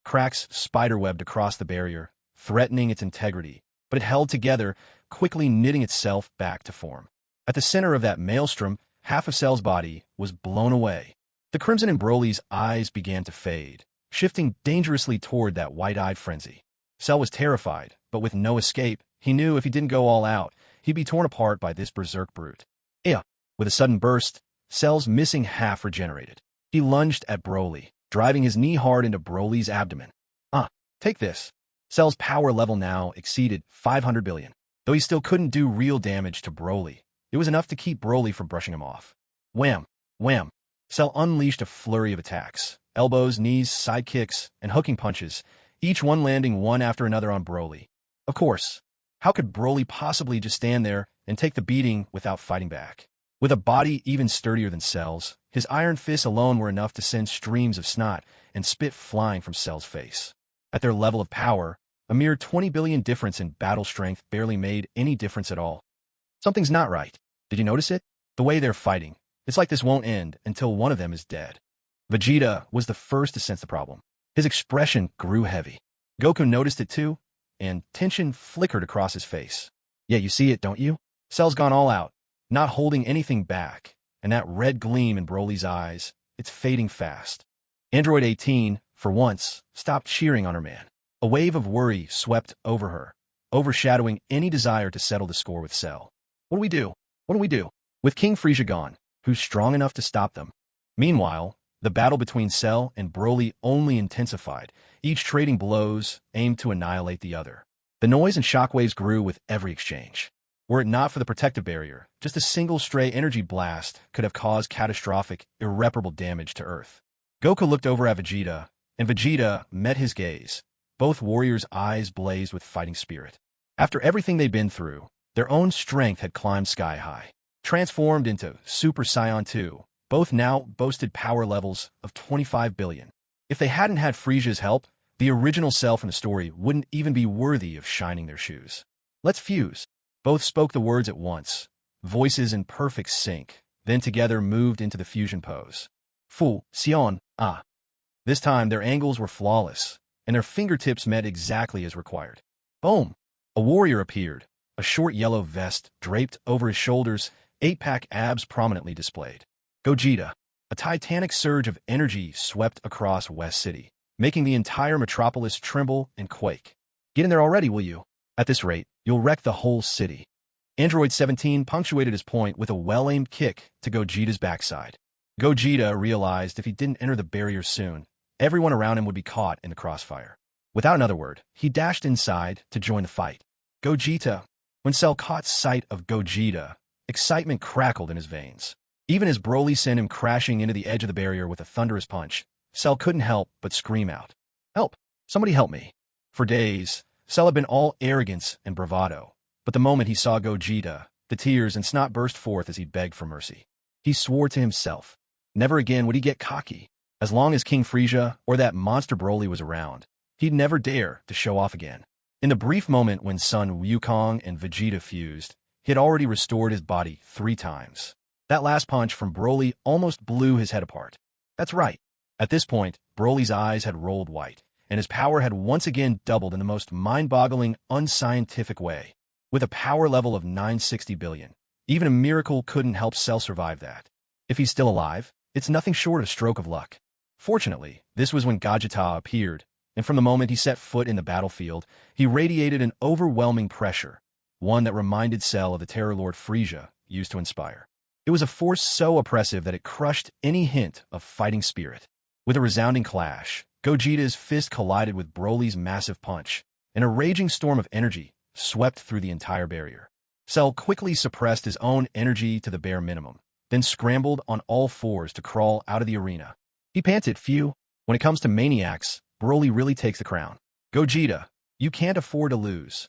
Cracks spiderwebbed across the barrier, threatening its integrity, but it held together, quickly knitting itself back to form. At the center of that maelstrom, half of Cell's body was blown away. The crimson in Broly's eyes began to fade, shifting dangerously toward that white-eyed frenzy. Cell was terrified, but with no escape, he knew if he didn't go all out, he'd be torn apart by this berserk brute. With a sudden burst, Cell's missing half regenerated. He lunged at Broly, driving his knee hard into Broly's abdomen. Take this. Cell's power level now exceeded 500 billion. Though he still couldn't do real damage to Broly, it was enough to keep Broly from brushing him off. Wham! Wham! Cell unleashed a flurry of attacks, elbows, knees, side kicks, and hooking punches, each one landing one after another on Broly. Of course, how could Broly possibly just stand there and take the beating without fighting back? With a body even sturdier than Cell's, his iron fists alone were enough to send streams of snot and spit flying from Cell's face. At their level of power, a mere 20 billion difference in battle strength barely made any difference at all. Something's not right. Did you notice it? The way they're fighting. It's like this won't end until one of them is dead. Vegeta was the first to sense the problem. His expression grew heavy. Goku noticed it too, and tension flickered across his face. Yeah, you see it, don't you? Cell's gone all out, not holding anything back, and that red gleam in Broly's eyes, it's fading fast. Android 18, for once, stopped cheering on her man. A wave of worry swept over her, overshadowing any desire to settle the score with Cell. What do we do? What do we do? With King Frieza gone, who's strong enough to stop them. Meanwhile, the battle between Cell and Broly only intensified, each trading blows aimed to annihilate the other. The noise and shockwaves grew with every exchange. Were it not for the protective barrier, just a single stray energy blast could have caused catastrophic, irreparable damage to Earth. Goku looked over at Vegeta, and Vegeta met his gaze. Both warriors' eyes blazed with fighting spirit. After everything they'd been through, their own strength had climbed sky high. Transformed into Super Saiyan 2, both now boasted power levels of 25 billion. If they hadn't had Frieza's help, the original self in the story wouldn't even be worthy of shining their shoes. Let's fuse. Both spoke the words at once, voices in perfect sync, then together moved into the fusion pose. Fu, Xion, Ah. This time their angles were flawless, and their fingertips met exactly as required. Boom! A warrior appeared, a short yellow vest draped over his shoulders, 8-pack abs prominently displayed. Gogeta. A titanic surge of energy swept across West City, making the entire metropolis tremble and quake. Get in there already, will you? At this rate, you'll wreck the whole city. Android 17 punctuated his point with a well-aimed kick to Gogeta's backside. Gogeta realized if he didn't enter the barrier soon, everyone around him would be caught in the crossfire. Without another word, he dashed inside to join the fight. Gogeta. When Cell caught sight of Gogeta, excitement crackled in his veins. Even as Broly sent him crashing into the edge of the barrier with a thunderous punch, Cell couldn't help but scream out, "Help! Somebody help me!" For days, Cell had been all arrogance and bravado, but the moment he saw Gogeta, the tears and snot burst forth as he begged for mercy. He swore to himself, never again would he get cocky. As long as King Frieza or that monster Broly was around, he'd never dare to show off again. In the brief moment when Son Wukong and Vegeta fused, he had already restored his body 3 times. That last punch from Broly almost blew his head apart. That's right. At this point, Broly's eyes had rolled white, and his power had once again doubled in the most mind-boggling, unscientific way. With a power level of 960 billion, even a miracle couldn't help Cell survive that. If he's still alive, it's nothing short of a stroke of luck. Fortunately, this was when Gogeta appeared, and from the moment he set foot in the battlefield, he radiated an overwhelming pressure, one that reminded Cell of the Terror Lord Frieza used to inspire. It was a force so oppressive that it crushed any hint of fighting spirit. With a resounding clash, Gogeta's fist collided with Broly's massive punch, and a raging storm of energy swept through the entire barrier. Cell quickly suppressed his own energy to the bare minimum, then scrambled on all fours to crawl out of the arena. He panted, "Phew, when it comes to maniacs, Broly really takes the crown. Gogeta, you can't afford to lose."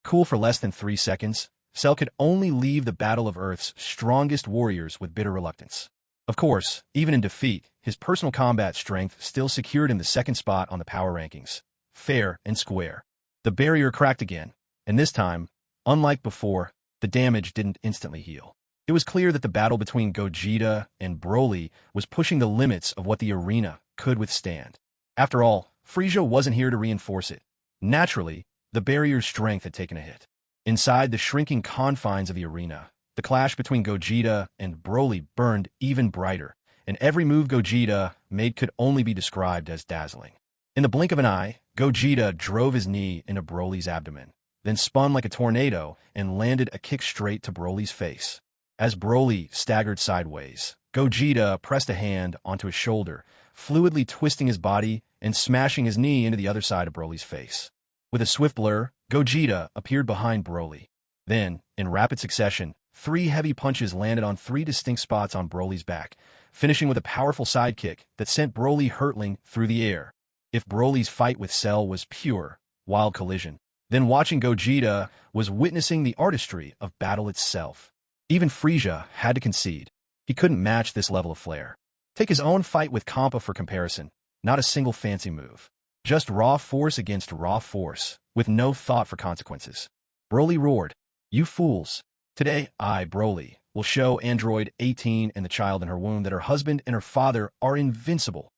Cool for less than 3 seconds, Cell could only leave the battle of Earth's strongest warriors with bitter reluctance. Of course, even in defeat, his personal combat strength still secured him the 2nd spot on the power rankings. Fair and square. The barrier cracked again, and this time, unlike before, the damage didn't instantly heal. It was clear that the battle between Gogeta and Broly was pushing the limits of what the arena could withstand. After all, Frieza wasn't here to reinforce it. Naturally, the barrier's strength had taken a hit. Inside the shrinking confines of the arena, the clash between Gogeta and Broly burned even brighter, and every move Gogeta made could only be described as dazzling. In the blink of an eye, Gogeta drove his knee into Broly's abdomen, then spun like a tornado and landed a kick straight to Broly's face. As Broly staggered sideways, Gogeta pressed a hand onto his shoulder, fluidly twisting his body and smashing his knee into the other side of Broly's face. With a swift blur, Gogeta appeared behind Broly. Then, in rapid succession, 3 heavy punches landed on 3 distinct spots on Broly's back, finishing with a powerful sidekick that sent Broly hurtling through the air. If Broly's fight with Cell was pure, wild collision, then watching Gogeta was witnessing the artistry of battle itself. Even Frieza had to concede. He couldn't match this level of flair. Take his own fight with Champa for comparison, not a single fancy move. Just raw force against raw force, with no thought for consequences. Broly roared, "You fools! Today, I, Broly, will show Android 18 and the child in her womb that her husband and her father are invincible."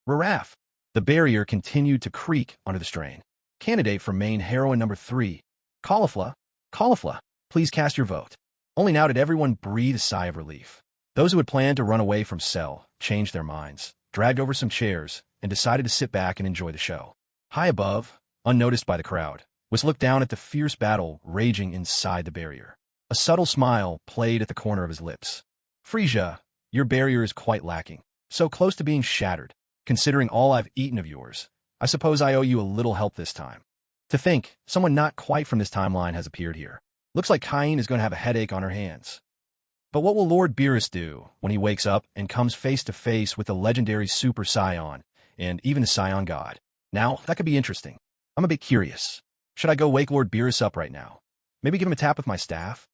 Raraf! The barrier continued to creak under the strain. Candidate for main heroine number 3. Caulifla, please cast your vote. Only now did everyone breathe a sigh of relief. Those who had planned to run away from Cell changed their minds, dragged over some chairs, and decided to sit back and enjoy the show. High above, unnoticed by the crowd, was looked down at the fierce battle raging inside the barrier. A subtle smile played at the corner of his lips. Frieza, your barrier is quite lacking. So close to being shattered. Considering all I've eaten of yours, I suppose I owe you a little help this time. To think, someone not quite from this timeline has appeared here. Looks like Cain is going to have a headache on her hands. But what will Lord Beerus do when he wakes up and comes face to face with the legendary Super Saiyan, and even the Saiyan God? Now, that could be interesting. I'm a bit curious. Should I go wake Lord Beerus up right now? Maybe give him a tap with my staff?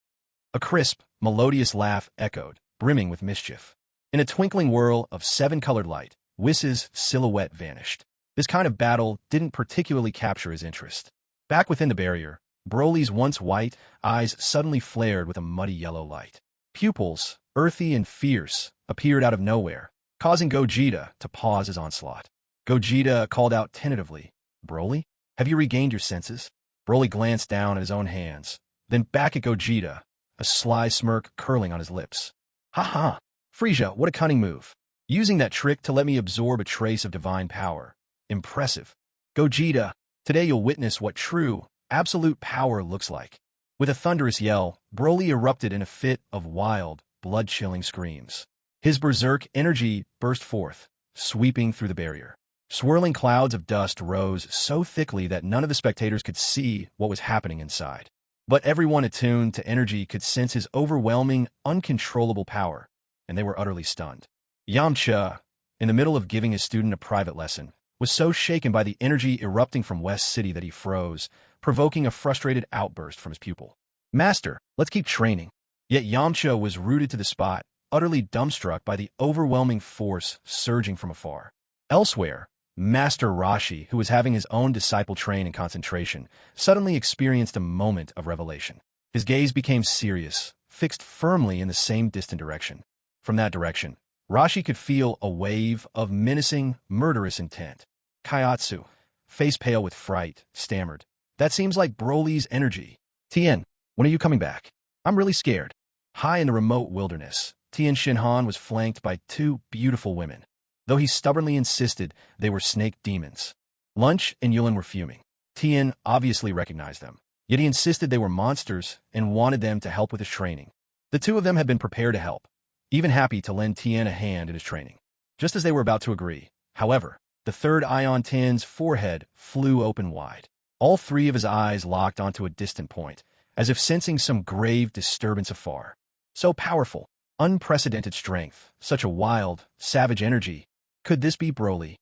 A crisp, melodious laugh echoed, brimming with mischief. In a twinkling whirl of seven-colored light, Whiss's silhouette vanished. This kind of battle didn't particularly capture his interest. Back within the barrier, Broly's once white eyes suddenly flared with a muddy yellow light. Pupils, earthy and fierce, appeared out of nowhere, causing Gogeta to pause his onslaught. Gogeta called out tentatively, "Broly, have you regained your senses?" Broly glanced down at his own hands, then back at Gogeta, a sly smirk curling on his lips. "Ha ha! Frieza, what a cunning move. Using that trick to let me absorb a trace of divine power. Impressive. Gogeta, today you'll witness what true, absolute power looks like." With a thunderous yell, Broly erupted in a fit of wild, blood-chilling screams. His berserk energy burst forth, sweeping through the barrier. Swirling clouds of dust rose so thickly that none of the spectators could see what was happening inside. But everyone attuned to energy could sense his overwhelming, uncontrollable power, and they were utterly stunned. Yamcha, in the middle of giving his student a private lesson, was so shaken by the energy erupting from West City that he froze, provoking a frustrated outburst from his pupil. "Master, let's keep training." Yet Yamcha was rooted to the spot, utterly dumbstruck by the overwhelming force surging from afar. Elsewhere, Master Roshi, who was having his own disciple train in concentration, suddenly experienced a moment of revelation. His gaze became serious, fixed firmly in the same distant direction. From that direction, Roshi could feel a wave of menacing, murderous intent. Kaiatsu, face pale with fright, stammered, "That seems like Broly's energy. Tien, when are you coming back? I'm really scared." High in the remote wilderness, Tien Shinhan was flanked by two beautiful women. Though he stubbornly insisted they were snake demons. Lunch and Yulin were fuming. Tien obviously recognized them, yet he insisted they were monsters and wanted them to help with his training. The two of them had been prepared to help, even happy to lend Tien a hand in his training. Just as they were about to agree, however, the third eye on Tien's forehead flew open wide. All three of his eyes locked onto a distant point, as if sensing some grave disturbance afar. So powerful, unprecedented strength, such a wild, savage energy. Could this be Broly?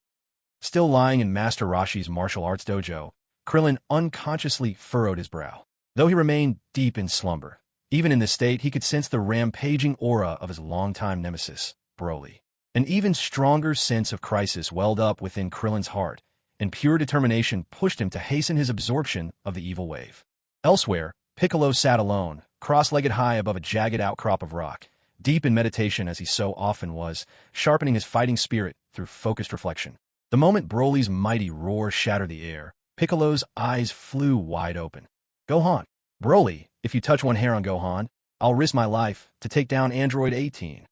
Still lying in Master Roshi's martial arts dojo, Krillin unconsciously furrowed his brow. Though he remained deep in slumber, even in this state he could sense the rampaging aura of his longtime nemesis, Broly. An even stronger sense of crisis welled up within Krillin's heart, and pure determination pushed him to hasten his absorption of the evil wave. Elsewhere, Piccolo sat alone, cross-legged high above a jagged outcrop of rock, deep in meditation as he so often was, sharpening his fighting spirit through focused reflection. The moment Broly's mighty roar shattered the air, Piccolo's eyes flew wide open. "Gohan, Broly, if you touch one hair on Gohan, I'll risk my life to take down Android 18.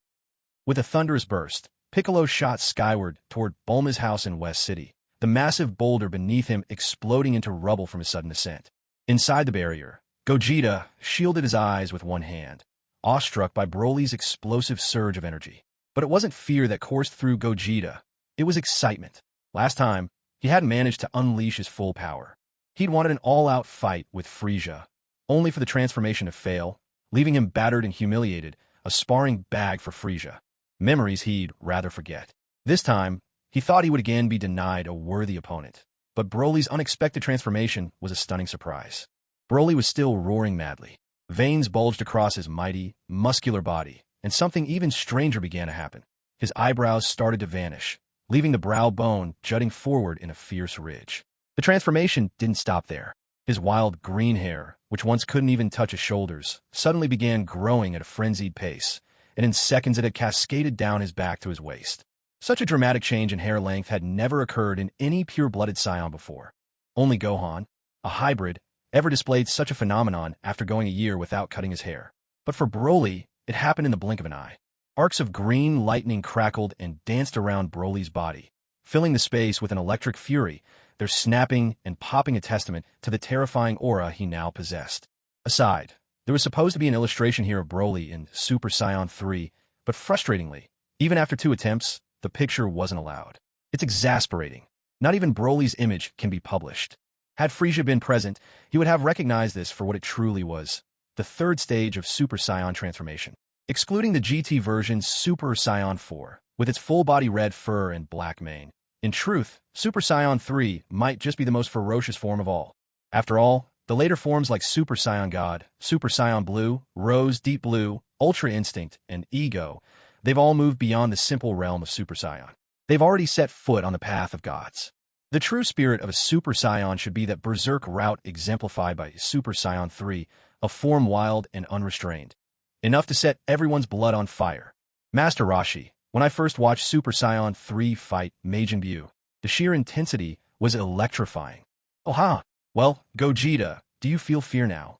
With a thunderous burst, Piccolo shot skyward toward Bulma's house in West City, the massive boulder beneath him exploding into rubble from his sudden ascent. Inside the barrier, Gogeta shielded his eyes with one hand, awestruck by Broly's explosive surge of energy. But it wasn't fear that coursed through Gogeta. It was excitement. Last time, he hadn't managed to unleash his full power. He'd wanted an all-out fight with Frieza, only for the transformation to fail, leaving him battered and humiliated, a sparring bag for Frieza. Memories he'd rather forget. This time, he thought he would again be denied a worthy opponent. But Broly's unexpected transformation was a stunning surprise. Broly was still roaring madly. Veins bulged across his mighty, muscular body, and something even stranger began to happen. His eyebrows started to vanish, leaving the brow bone jutting forward in a fierce ridge. The transformation didn't stop there. His wild green hair, which once couldn't even touch his shoulders, suddenly began growing at a frenzied pace, and in seconds it had cascaded down his back to his waist. Such a dramatic change in hair length had never occurred in any pure-blooded Saiyan before. Only Gohan, a hybrid, ever displayed such a phenomenon after going a year without cutting his hair. But for Broly, it happened in the blink of an eye. Arcs of green lightning crackled and danced around Broly's body, filling the space with an electric fury, their snapping and popping a testament to the terrifying aura he now possessed. Aside, there was supposed to be an illustration here of Broly in Super Saiyan 3, But frustratingly, even after 2 attempts, the picture wasn't allowed. It's exasperating. Not even Broly's image can be published. Had Frieza been present, he would have recognized this for what it truly was, the 3rd stage of Super Saiyan transformation. Excluding the GT version's Super Saiyan 4, with its full-body red fur and black mane. In truth, Super Saiyan 3 might just be the most ferocious form of all. After all, the later forms like Super Saiyan God, Super Saiyan Blue, Rose Deep Blue, Ultra Instinct, and Ego, they've all moved beyond the simple realm of Super Saiyan. They've already set foot on the path of gods. The true spirit of a Super Saiyan should be that berserk route exemplified by Super Saiyan 3, a form wild and unrestrained. Enough to set everyone's blood on fire. Master Roshi, when I first watched Super Saiyan 3 fight Majin Buu, the sheer intensity was electrifying. Oh ha! Well, Gogeta, do you feel fear now?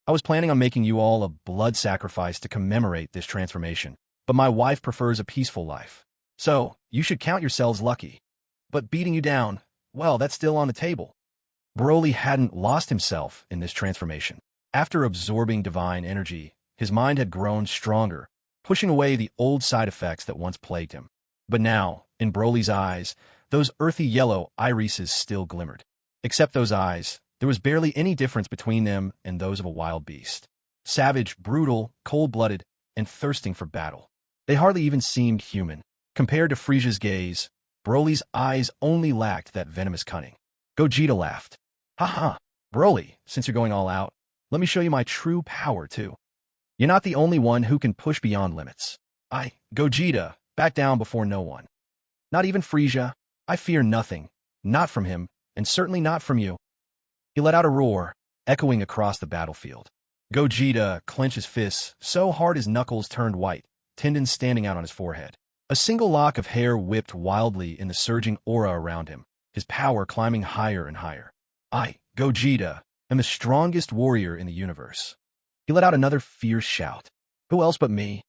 I was planning on making you all a blood sacrifice to commemorate this transformation, but my wife prefers a peaceful life. So, you should count yourselves lucky. But beating you down, well, that's still on the table. Broly hadn't lost himself in this transformation. After absorbing divine energy, his mind had grown stronger, pushing away the old side effects that once plagued him. But now, in Broly's eyes, those earthy yellow irises still glimmered. Except those eyes, there was barely any difference between them and those of a wild beast. Savage, brutal, cold-blooded, and thirsting for battle. They hardly even seemed human. Compared to Frieza's gaze, Broly's eyes only lacked that venomous cunning. Gogeta laughed. Ha! Broly, since you're going all out, let me show you my true power, too. You're not the only one who can push beyond limits. Gogeta, back down before no one. Not even Frieza. I fear nothing. Not from him, and certainly not from you. He let out a roar, echoing across the battlefield. Gogeta clenched his fists so hard his knuckles turned white, tendons standing out on his forehead. A single lock of hair whipped wildly in the surging aura around him, his power climbing higher and higher. Gogeta, am the strongest warrior in the universe. He let out another fierce shout. Who else but me?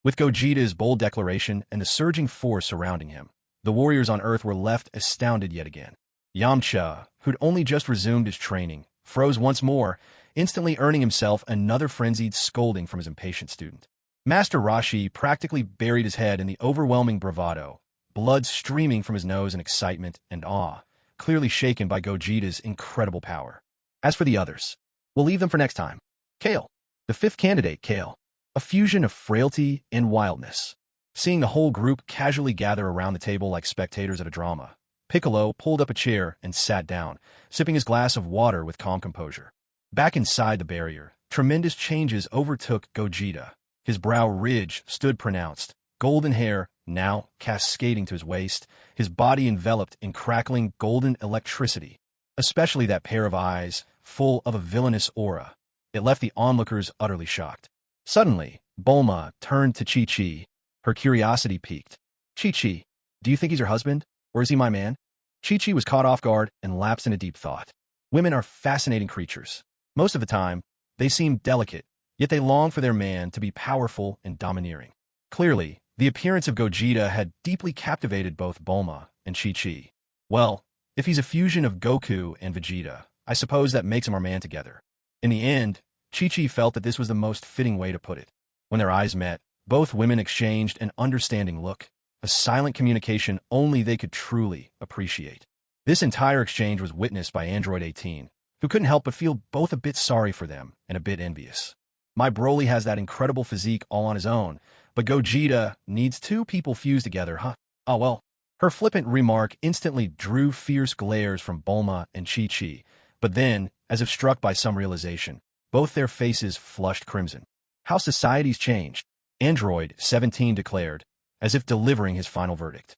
With Gogeta's bold declaration and the surging force surrounding him, the warriors on Earth were left astounded yet again. Yamcha, who'd only just resumed his training, froze once more, instantly earning himself another frenzied scolding from his impatient student. Master Roshi practically buried his head in the overwhelming bravado, blood streaming from his nose in excitement and awe, clearly shaken by Gogeta's incredible power. As for the others, we'll leave them for next time. Kale. The 5th candidate, Kale. A fusion of frailty and wildness. Seeing the whole group casually gather around the table like spectators at a drama, Piccolo pulled up a chair and sat down, sipping his glass of water with calm composure. Back inside the barrier, tremendous changes overtook Gogeta. His brow ridge stood pronounced, golden hair now cascading to his waist, his body enveloped in crackling golden electricity, especially that pair of eyes, full of a villainous aura. It left the onlookers utterly shocked. Suddenly, Bulma turned to Chi-Chi, her curiosity piqued. Chi-Chi, do you think he's your husband, or is he my man? Chi-Chi was caught off guard and lapsed into deep thought. Women are fascinating creatures. Most of the time, they seem delicate, yet they long for their man to be powerful and domineering. Clearly, the appearance of Gogeta had deeply captivated both Bulma and Chi-Chi. Well, if he's a fusion of Goku and Vegeta, I suppose that makes him our man together. In the end, Chi-Chi felt that this was the most fitting way to put it. When their eyes met, both women exchanged an understanding look, a silent communication only they could truly appreciate. This entire exchange was witnessed by Android 18, who couldn't help but feel both a bit sorry for them and a bit envious. My Broly has that incredible physique all on his own, but Gogeta needs 2 people fused together, huh? Oh well. Her flippant remark instantly drew fierce glares from Bulma and Chi-Chi, but then, as if struck by some realization, both their faces flushed crimson. How society's changed, Android 17 declared, as if delivering his final verdict.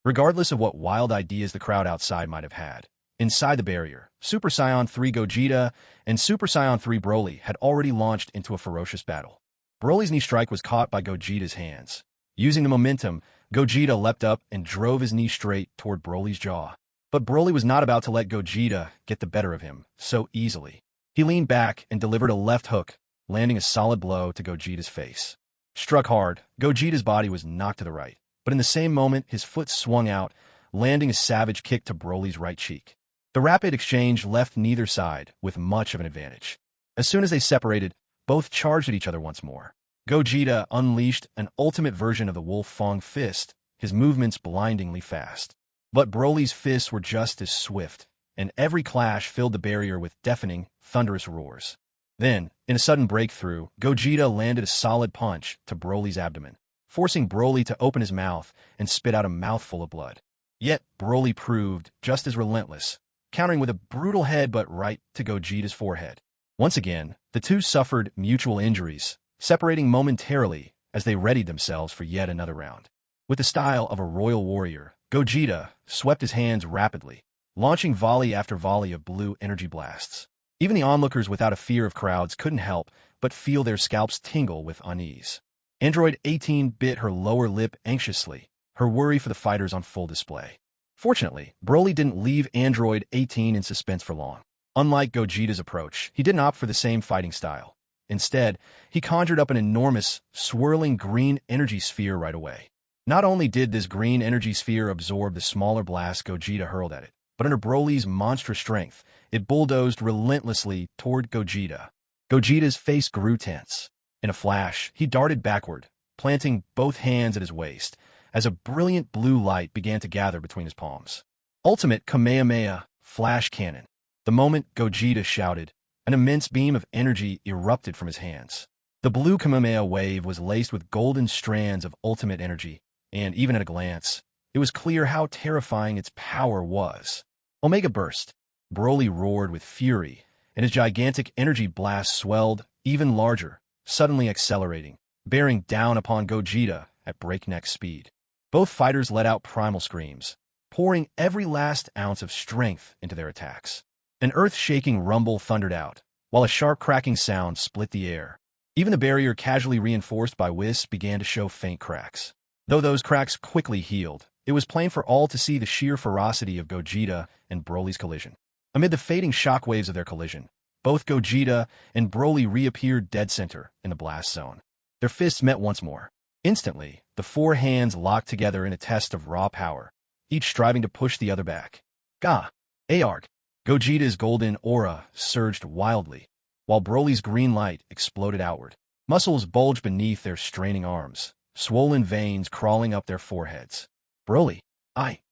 Regardless of what wild ideas the crowd outside might have had, inside the barrier, Super Saiyan 3 Gogeta and Super Saiyan 3 Broly had already launched into a ferocious battle. Broly's knee strike was caught by Gogeta's hands. Using the momentum, Gogeta leapt up and drove his knee straight toward Broly's jaw. But Broly was not about to let Gogeta get the better of him so easily. He leaned back and delivered a left hook, landing a solid blow to Gogeta's face. Struck hard, Gogeta's body was knocked to the right, but in the same moment, his foot swung out, landing a savage kick to Broly's right cheek. The rapid exchange left neither side with much of an advantage. As soon as they separated, both charged at each other once more. Gogeta unleashed an ultimate version of the Wolf Fang fist, his movements blindingly fast. But Broly's fists were just as swift, and every clash filled the barrier with deafening, thunderous roars. Then, in a sudden breakthrough, Gogeta landed a solid punch to Broly's abdomen, forcing Broly to open his mouth and spit out a mouthful of blood. Yet, Broly proved just as relentless, countering with a brutal headbutt right to Gogeta's forehead. Once again, the two suffered mutual injuries, separating momentarily as they readied themselves for yet another round. With the style of a royal warrior, Gogeta swept his hands rapidly, launching volley after volley of blue energy blasts. Even the onlookers without a fear of crowds couldn't help but feel their scalps tingle with unease. Android 18 bit her lower lip anxiously, her worry for the fighters on full display. Fortunately, Broly didn't leave Android 18 in suspense for long. Unlike Gogeta's approach, he didn't opt for the same fighting style. Instead, he conjured up an enormous, swirling green energy sphere right away. Not only did this green energy sphere absorb the smaller blasts Gogeta hurled at it, but under Broly's monstrous strength, it bulldozed relentlessly toward Gogeta. Gogeta's face grew tense. In a flash, he darted backward, planting both hands at his waist, as a brilliant blue light began to gather between his palms. Ultimate Kamehameha Flash Cannon. The moment Gogeta shouted, an immense beam of energy erupted from his hands. The blue Kamehameha wave was laced with golden strands of ultimate energy, and even at a glance, it was clear how terrifying its power was. Omega Burst. Broly roared with fury, and his gigantic energy blast swelled even larger, suddenly accelerating, bearing down upon Gogeta at breakneck speed. Both fighters let out primal screams, pouring every last ounce of strength into their attacks. An earth-shaking rumble thundered out, while a sharp cracking sound split the air. Even the barrier casually reinforced by Whis began to show faint cracks. Though those cracks quickly healed, it was plain for all to see the sheer ferocity of Gogeta and Broly's collision. Amid the fading shockwaves of their collision, both Gogeta and Broly reappeared dead center in the blast zone. Their fists met once more. Instantly, the four hands locked together in a test of raw power, each striving to push the other back. Gah! Aarg! Gogeta's golden aura surged wildly, while Broly's green light exploded outward. Muscles bulged beneath their straining arms, swollen veins crawling up their foreheads. Broly,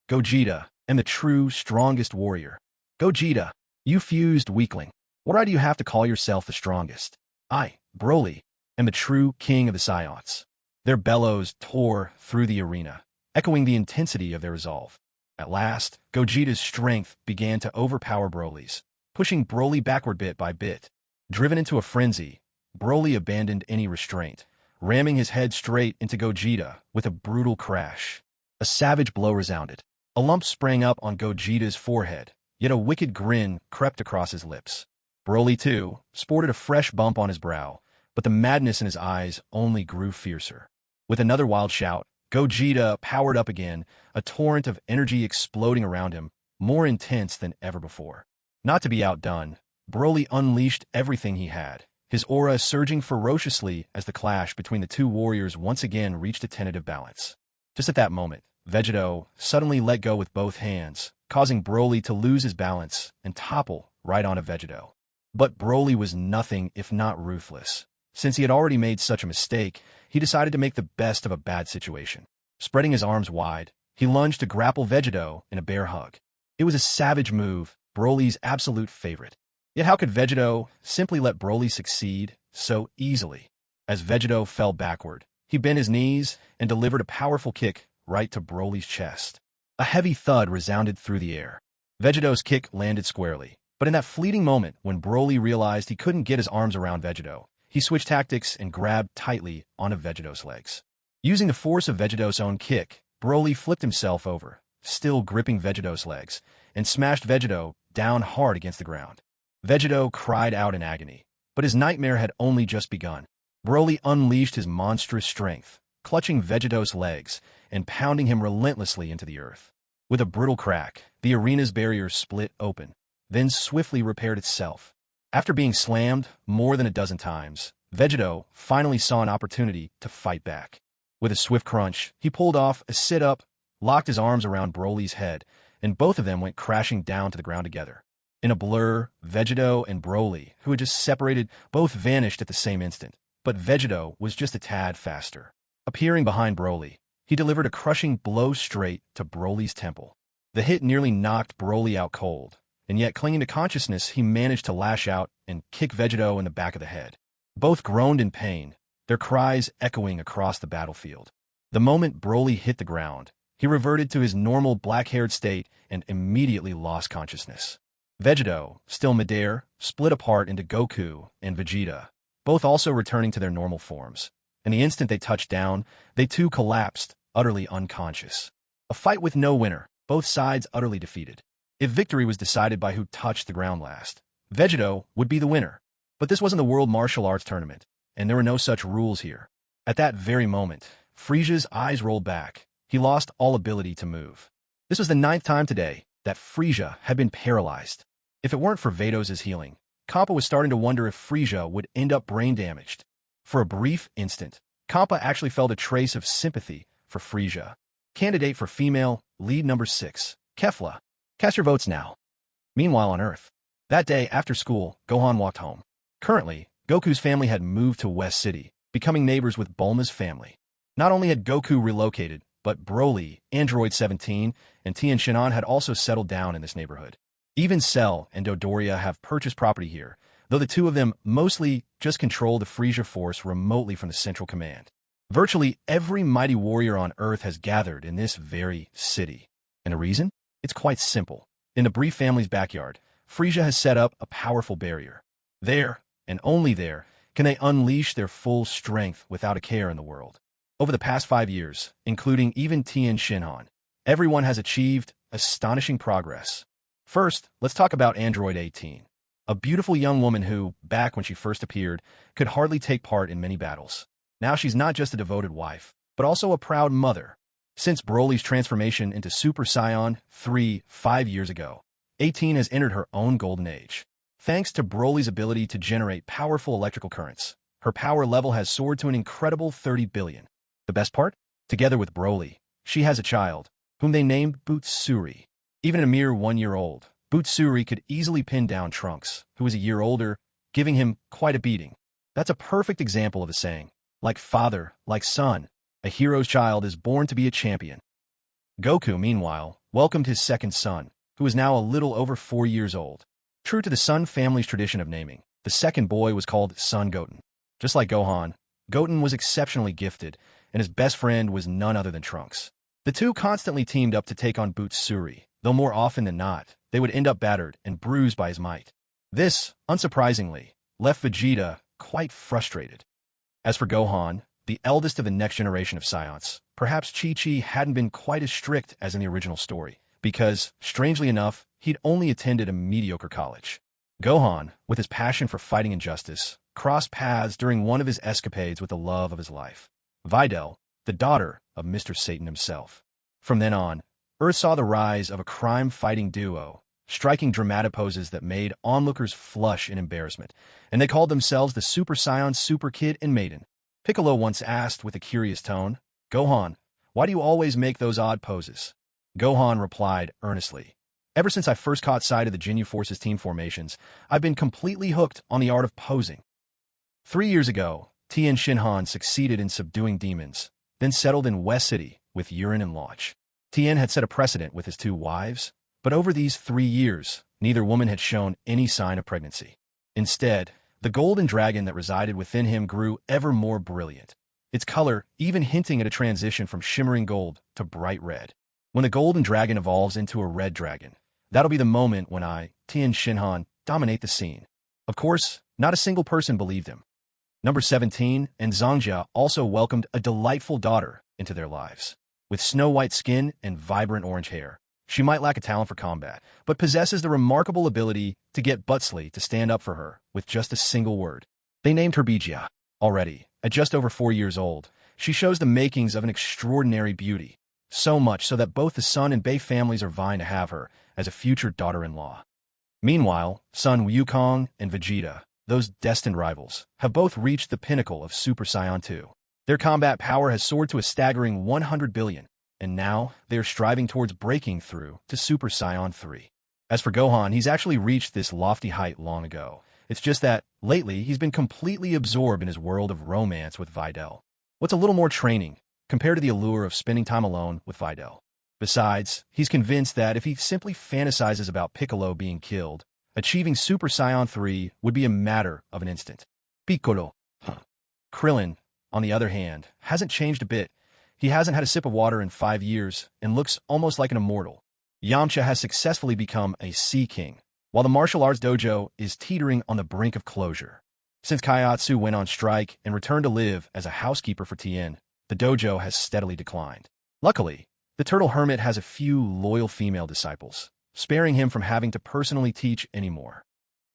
Gogeta, am the true, strongest warrior. Gogeta, you fused weakling. What right do you have to call yourself the strongest? Broly, am the true king of the Saiyans. Their bellows tore through the arena, echoing the intensity of their resolve. At last, Gogeta's strength began to overpower Broly's, pushing Broly backward bit by bit. Driven into a frenzy, Broly abandoned any restraint, ramming his head straight into Gogeta with a brutal crash. A savage blow resounded. A lump sprang up on Gogeta's forehead, yet a wicked grin crept across his lips. Broly, too, sported a fresh bump on his brow, but the madness in his eyes only grew fiercer. With another wild shout, Gogeta powered up again, a torrent of energy exploding around him, more intense than ever before. Not to be outdone, Broly unleashed everything he had, his aura surging ferociously as the clash between the two warriors once again reached a tentative balance. Just at that moment, Vegeta suddenly let go with both hands, causing Broly to lose his balance and topple right onto Vegeta. But Broly was nothing if not ruthless. Since he had already made such a mistake, he decided to make the best of a bad situation. Spreading his arms wide, he lunged to grapple Vegeta in a bear hug. It was a savage move, Broly's absolute favorite. Yet how could Vegeta simply let Broly succeed so easily? As Vegeta fell backward, he bent his knees and delivered a powerful kick right to Broly's chest. A heavy thud resounded through the air. Vegeta's kick landed squarely, but in that fleeting moment when Broly realized he couldn't get his arms around Vegeta, he switched tactics and grabbed tightly onto Vegeta's legs. Using the force of Vegeta's own kick, Broly flipped himself over, still gripping Vegeta's legs, and smashed Vegeta down hard against the ground. Vegeta cried out in agony, but his nightmare had only just begun. Broly unleashed his monstrous strength, clutching Vegeta's legs and pounding him relentlessly into the earth. With a brutal crack, the arena's barrier split open, then swiftly repaired itself. After being slammed more than a dozen times, Vegeta finally saw an opportunity to fight back. With a swift crunch, he pulled off a sit-up, locked his arms around Broly's head, and both of them went crashing down to the ground together. In a blur, Vegeta and Broly, who had just separated, both vanished at the same instant, but Vegeta was just a tad faster. Appearing behind Broly, he delivered a crushing blow straight to Broly's temple. The hit nearly knocked Broly out cold, and yet clinging to consciousness, he managed to lash out and kick Vegeta in the back of the head. Both groaned in pain, their cries echoing across the battlefield. The moment Broly hit the ground, he reverted to his normal black-haired state and immediately lost consciousness. Vegeta, still midair, split apart into Goku and Vegeta, both also returning to their normal forms. And the instant they touched down, they too collapsed, utterly unconscious. A fight with no winner, both sides utterly defeated. If victory was decided by who touched the ground last, Vegeta would be the winner. But this wasn't the World Martial Arts Tournament, and there were no such rules here. At that very moment, Frieza's eyes rolled back. He lost all ability to move. This was the 9th time today that Frieza had been paralyzed. If it weren't for Vegeta's healing, Kappa was starting to wonder if Frieza would end up brain damaged. For a brief instant, Kappa actually felt a trace of sympathy for Frieza. Candidate for female, lead number 6, Kefla. Cast your votes now. Meanwhile on Earth, that day after school, Gohan walked home. Currently, Goku's family had moved to West City, becoming neighbors with Bulma's family. Not only had Goku relocated, but Broly, Android 17, and Tien Shinhan had also settled down in this neighborhood. Even Cell and Dodoria have purchased property here, though the two of them mostly just control the Frieza force remotely from the central command. Virtually every mighty warrior on Earth has gathered in this very city. And the reason? It's quite simple. In the Brief family's backyard, Frieza has set up a powerful barrier. There, and only there, can they unleash their full strength without a care in the world. Over the past 5 years, including even Tien Shinhan, everyone has achieved astonishing progress. First, let's talk about Android 18, a beautiful young woman who, back when she first appeared, could hardly take part in many battles. Now she's not just a devoted wife, but also a proud mother. Since Broly's transformation into Super Saiyan 3 5 years ago, 18 has entered her own golden age. Thanks to Broly's ability to generate powerful electrical currents, her power level has soared to an incredible 30 billion. The best part? Together with Broly, she has a child, whom they named Bootsuri. Even a mere 1 year old, Bootsuri could easily pin down Trunks, who is a year older, giving him quite a beating. That's a perfect example of the saying, like father, like son, a hero's child is born to be a champion. Goku, meanwhile, welcomed his second son, who is now a little over 4 years old. True to the Sun family's tradition of naming, the second boy was called Son Goten. Just like Gohan, Goten was exceptionally gifted, and his best friend was none other than Trunks. The two constantly teamed up to take on Bootsuri, though more often than not, they would end up battered and bruised by his might. This, unsurprisingly, left Vegeta quite frustrated. As for Gohan, the eldest of the next generation of Saiyans, perhaps Chi-Chi hadn't been quite as strict as in the original story, because, strangely enough, he'd only attended a mediocre college. Gohan, with his passion for fighting injustice, crossed paths during one of his escapades with the love of his life, Videl, the daughter of Mr. Satan himself. From then on, Earth saw the rise of a crime-fighting duo, striking dramatic poses that made onlookers flush in embarrassment, and they called themselves the Super Saiyan Super Kid and Maiden. Piccolo once asked with a curious tone, "Gohan, why do you always make those odd poses?" Gohan replied earnestly, "Ever since I first caught sight of the Ginyu Force's team formations, I've been completely hooked on the art of posing." 3 years ago, Tien Shinhan succeeded in subduing demons, then settled in West City with Urine and Launch. Tien had set a precedent with his 2 wives, but over these 3 years, neither woman had shown any sign of pregnancy. Instead, the golden dragon that resided within him grew ever more brilliant, its color even hinting at a transition from shimmering gold to bright red. When the golden dragon evolves into a red dragon, that'll be the moment when I, Tien Shinhan, dominate the scene. Of course, not a single person believed him. Number 17 and Zhongjia also welcomed a delightful daughter into their lives. With snow-white skin and vibrant orange hair, she might lack a talent for combat, but possesses the remarkable ability to get Butsley to stand up for her with just a single word. They named her Bijia. Already, at just over 4 years old, she shows the makings of an extraordinary beauty, so much so that both the Sun and Bei families are vying to have her as a future daughter-in-law. Meanwhile, Sun Wukong and Vegeta, those destined rivals, have both reached the pinnacle of Super Saiyan 2. Their combat power has soared to a staggering 100 billion, and now they are striving towards breaking through to Super Saiyan 3. As for Gohan, he's actually reached this lofty height long ago, It's just that, lately, he's been completely absorbed in his world of romance with Videl. What's a little more training, compared to the allure of spending time alone with Videl? Besides, he's convinced that if he simply fantasizes about Piccolo being killed, achieving Super Saiyan 3 would be a matter of an instant. Piccolo. Krillin, on the other hand, hasn't changed a bit. He hasn't had a sip of water in 5 years and looks almost like an immortal. Yamcha has successfully become a Sea King, while the martial arts dojo is teetering on the brink of closure. Since Kaiatsu went on strike and returned to live as a housekeeper for Tien, the dojo has steadily declined. Luckily, the Turtle Hermit has a few loyal female disciples, sparing him from having to personally teach anymore.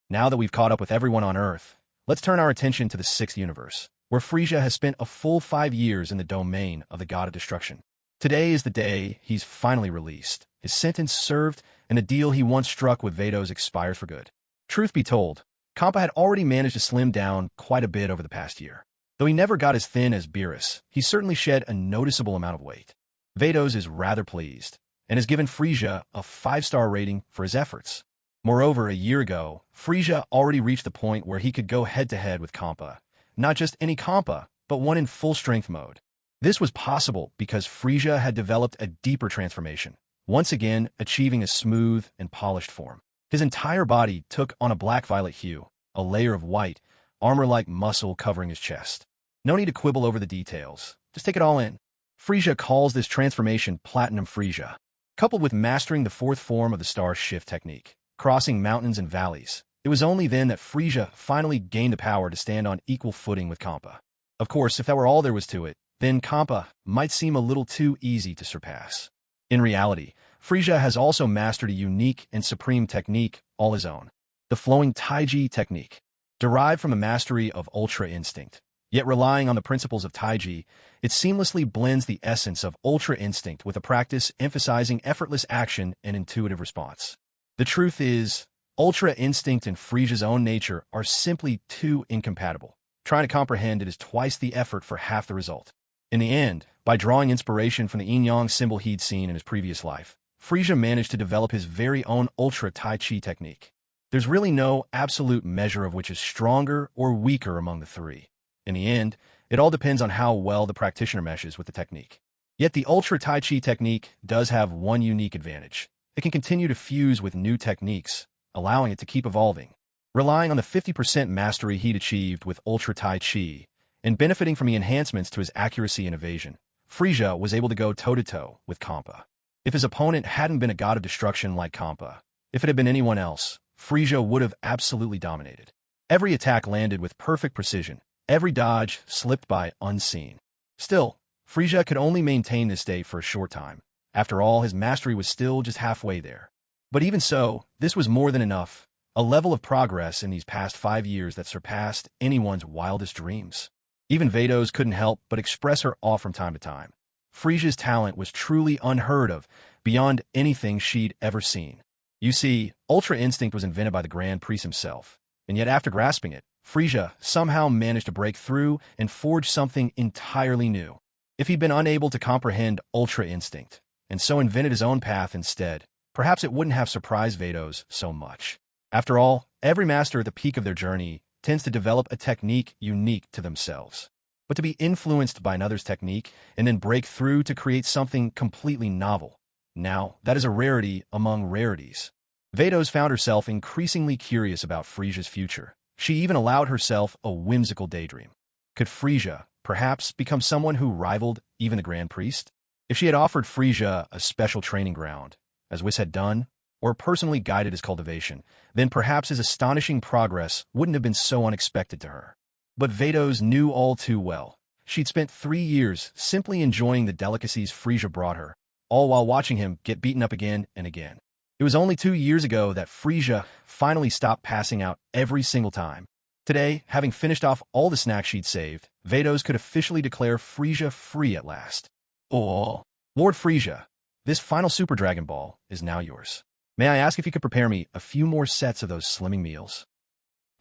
Now that we've caught up with everyone on Earth, let's turn our attention to the 6th universe, where Frieza has spent a full 5 years in the domain of the God of Destruction. Today is the day he's finally released, his sentence served, and the deal he once struck with Vados expires for good. Truth be told, Kampa had already managed to slim down quite a bit over the past year. Though he never got as thin as Beerus, he certainly shed a noticeable amount of weight. Vados is rather pleased, and has given Frieza a 5-star rating for his efforts. Moreover, a year ago, Frieza already reached the point where he could go head-to-head with Kampa. Not just any Kampa, but one in full-strength mode. This was possible because Frieza had developed a deeper transformation, once again achieving a smooth and polished form. His entire body took on a black-violet hue, a layer of white, armor-like muscle covering his chest. No need to quibble over the details. Just take it all in. Frieza calls this transformation Platinum Frieza. Coupled with mastering the 4th form of the Star Shift technique, crossing mountains and valleys, it was only then that Frieza finally gained the power to stand on equal footing with Kampa. Of course, if that were all there was to it, then Kampa might seem a little too easy to surpass. In reality, Frieza has also mastered a unique and supreme technique all his own. The flowing Taiji technique. Derived from a mastery of Ultra Instinct, yet relying on the principles of Taiji, it seamlessly blends the essence of Ultra Instinct with a practice emphasizing effortless action and intuitive response. The truth is, Ultra Instinct and Frieza's own nature are simply too incompatible. Trying to comprehend it is twice the effort for half the result. In the end, by drawing inspiration from the Yin-Yang symbol he'd seen in his previous life, Frieza managed to develop his very own Ultra Tai Chi technique. There's really no absolute measure of which is stronger or weaker among the three. In the end, it all depends on how well the practitioner meshes with the technique. Yet the Ultra Tai Chi technique does have one unique advantage. It can continue to fuse with new techniques, allowing it to keep evolving. Relying on the 50% mastery he'd achieved with Ultra Tai Chi, and benefiting from the enhancements to his accuracy and evasion, Frieza was able to go toe-to-toe with Kampa. If his opponent hadn't been a god of destruction like Kampa, if it had been anyone else, Frieza would have absolutely dominated. Every attack landed with perfect precision, every dodge slipped by unseen. Still, Frieza could only maintain this state for a short time. After all, his mastery was still just halfway there. But even so, this was more than enough, a level of progress in these past 5 years that surpassed anyone's wildest dreams. Even Vados couldn't help but express her awe from time to time. Frieza's talent was truly unheard of, beyond anything she'd ever seen. You see, Ultra Instinct was invented by the Grand Priest himself, and yet after grasping it, Frieza somehow managed to break through and forge something entirely new. If he'd been unable to comprehend Ultra Instinct, and so invented his own path instead, perhaps it wouldn't have surprised Vados so much. After all, every master at the peak of their journey tends to develop a technique unique to themselves. But to be influenced by another's technique and then break through to create something completely novel, now, that is a rarity among rarities. Vados found herself increasingly curious about Frieza's future. She even allowed herself a whimsical daydream. Could Frieza, perhaps, become someone who rivaled even the Grand Priest? If she had offered Frieza a special training ground, as Whis had done, or personally guided his cultivation, then perhaps his astonishing progress wouldn't have been so unexpected to her. But Vados knew all too well. She'd spent 3 years simply enjoying the delicacies Frieza brought her, all while watching him get beaten up again and again. It was only 2 years ago that Frieza finally stopped passing out every single time. Today, having finished off all the snacks she'd saved, Vados could officially declare Frieza free at last. Oh, Lord Frieza, this final Super Dragon Ball is now yours. May I ask if you could prepare me a few more sets of those slimming meals?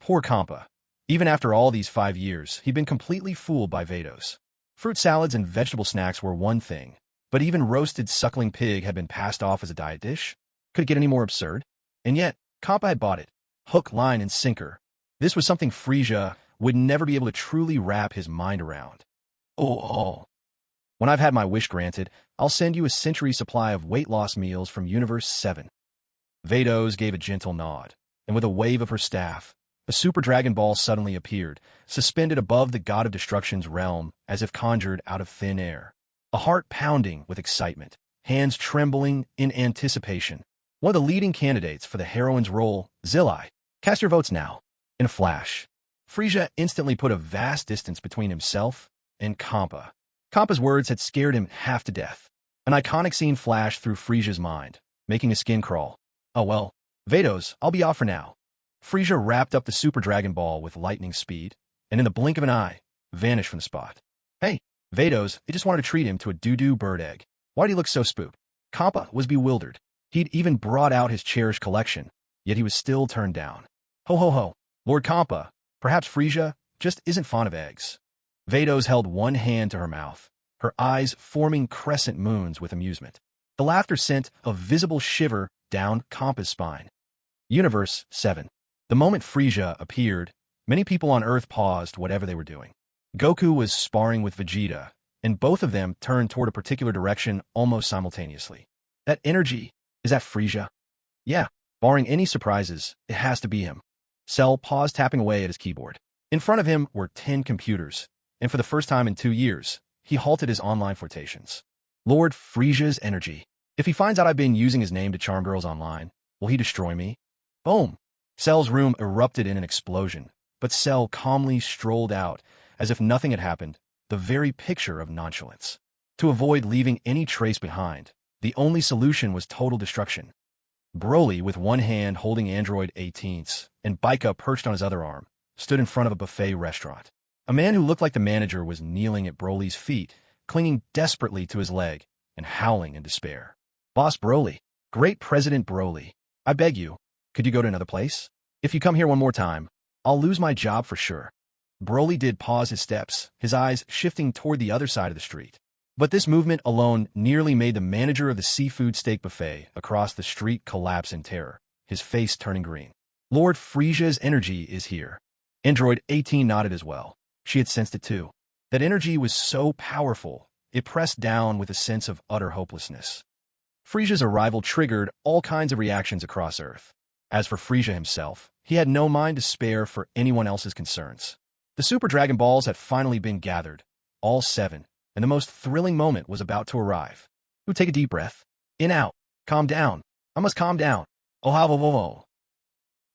Poor Kampa. Even after all these 5 years, he'd been completely fooled by Vados. Fruit salads and vegetable snacks were one thing, but even roasted suckling pig had been passed off as a diet dish? Could it get any more absurd? And yet, Kampa had bought it. Hook, line, and sinker. This was something Frieza would never be able to truly wrap his mind around. Oh. When I've had my wish granted, I'll send you a century supply of weight loss meals from Universe 7. Vados gave a gentle nod, and with a wave of her staff, a Super Dragon Ball suddenly appeared, suspended above the God of Destruction's realm as if conjured out of thin air. A heart pounding with excitement, hands trembling in anticipation. One of the leading candidates for the heroine's role, Zilai. Cast your votes now. In a flash, Frieza instantly put a vast distance between himself and Kampa. Kampa's words had scared him half to death. An iconic scene flashed through Frieza's mind, making his skin crawl. Oh well, Vados, I'll be off for now. Frieza wrapped up the Super Dragon Ball with lightning speed, and in the blink of an eye, vanished from the spot. Hey, Vados, I just wanted to treat him to a doo-doo bird egg. Why'd he look so spooked? Kampa was bewildered. He'd even brought out his cherished collection, yet he was still turned down. Ho ho ho, Lord Kampa, perhaps Frieza just isn't fond of eggs. Vados held one hand to her mouth, her eyes forming crescent moons with amusement. The laughter sent a visible shiver down Kampa's spine. Universe 7. The moment Frieza appeared, many people on Earth paused whatever they were doing. Goku was sparring with Vegeta, and both of them turned toward a particular direction almost simultaneously. That energy, is that Frieza? Yeah, barring any surprises, it has to be him. Cell paused tapping away at his keyboard. In front of him were 10 computers, and for the first time in 2 years, he halted his online flirtations. Lord Frieza's energy. If he finds out I've been using his name to charm girls online, will he destroy me? Boom! Cell's room erupted in an explosion, but Cell calmly strolled out, as if nothing had happened, the very picture of nonchalance. To avoid leaving any trace behind, the only solution was total destruction. Broly, with one hand holding Android 18s and Baika perched on his other arm, stood in front of a buffet restaurant. A man who looked like the manager was kneeling at Broly's feet, clinging desperately to his leg and howling in despair. Boss Broly, great President Broly, I beg you, could you go to another place? If you come here one more time, I'll lose my job for sure. Broly did pause his steps, his eyes shifting toward the other side of the street. But this movement alone nearly made the manager of the seafood steak buffet across the street collapse in terror, his face turning green. Lord Frieza's energy is here. Android 18 nodded as well. She had sensed it too. That energy was so powerful, it pressed down with a sense of utter hopelessness. Frieza's arrival triggered all kinds of reactions across Earth. As for Frieza himself, he had no mind to spare for anyone else's concerns. The Super Dragon Balls had finally been gathered, all 7, and the most thrilling moment was about to arrive. Ooh, take a deep breath. In, out. Calm down. I must calm down. Oh, how, oh.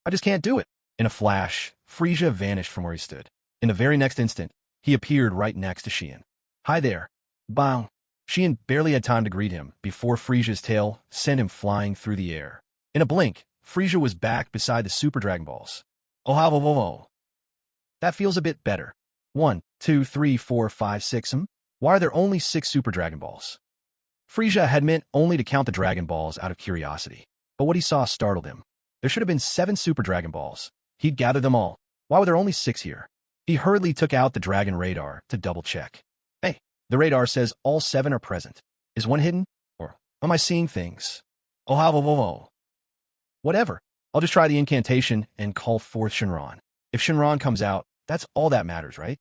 I just can't do it. In a flash, Frieza vanished from where he stood. In the very next instant, he appeared right next to Xian. Hi there. Bang. Xian barely had time to greet him before Frieza's tail sent him flying through the air. In a blink, Frieza was back beside the Super Dragon Balls. Oh, how, oh. That feels a bit better. 1, 2, 3, 4, 5, 6. Why are there only 6 Super Dragon Balls? Frieza had meant only to count the Dragon Balls out of curiosity, but what he saw startled him. There should have been 7 Super Dragon Balls. He'd gather them all. Why were there only 6 here? He hurriedly took out the Dragon Radar to double-check. Hey, the radar says all 7 are present. Is one hidden? Or am I seeing things? Oh, how, oh. Whatever. I'll just try the incantation and call forth Shinron. If Shinron comes out, that's all that matters, right?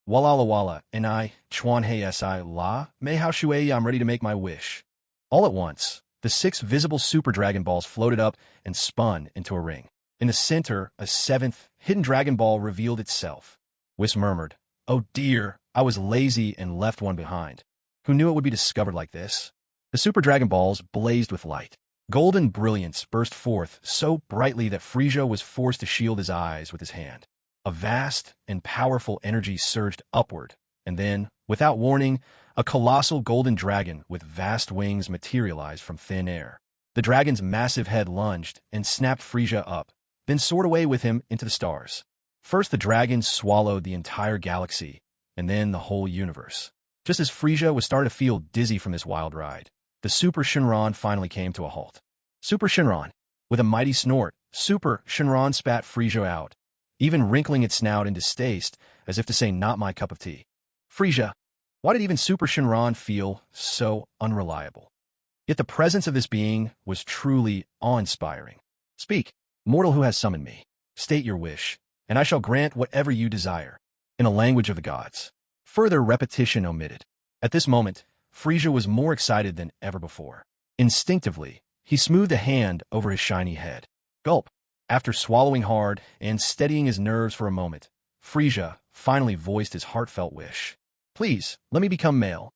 Walla la walla, and I, Chuan Hei Si La, Mei Hao Shui, I'm ready to make my wish. All at once, the 6 visible Super Dragon Balls floated up and spun into a ring. In the center, a 7th, hidden Dragon Ball revealed itself. Whis murmured, oh dear, I was lazy and left one behind. Who knew it would be discovered like this? The Super Dragon Balls blazed with light. Golden brilliance burst forth so brightly that Frieza was forced to shield his eyes with his hand. A vast and powerful energy surged upward, and then, without warning, a colossal golden dragon with vast wings materialized from thin air. The dragon's massive head lunged and snapped Frieza up, then soared away with him into the stars. First, the dragon swallowed the entire galaxy, and then the whole universe. Just as Frieza was starting to feel dizzy from this wild ride, the Super Shinron finally came to a halt. Super Shinron. With a mighty snort, Super Shinron spat Frieza out, even wrinkling its snout in distaste, as if to say, not my cup of tea. Frieza, why did even Super Shinron feel so unreliable? Yet the presence of this being was truly awe-inspiring. Speak, mortal who has summoned me. State your wish, and I shall grant whatever you desire, in a language of the gods. Further repetition omitted. At this moment, Frieza was more excited than ever before. Instinctively, he smoothed a hand over his shiny head. Gulp. After swallowing hard and steadying his nerves for a moment, Frieza finally voiced his heartfelt wish. Please, let me become male.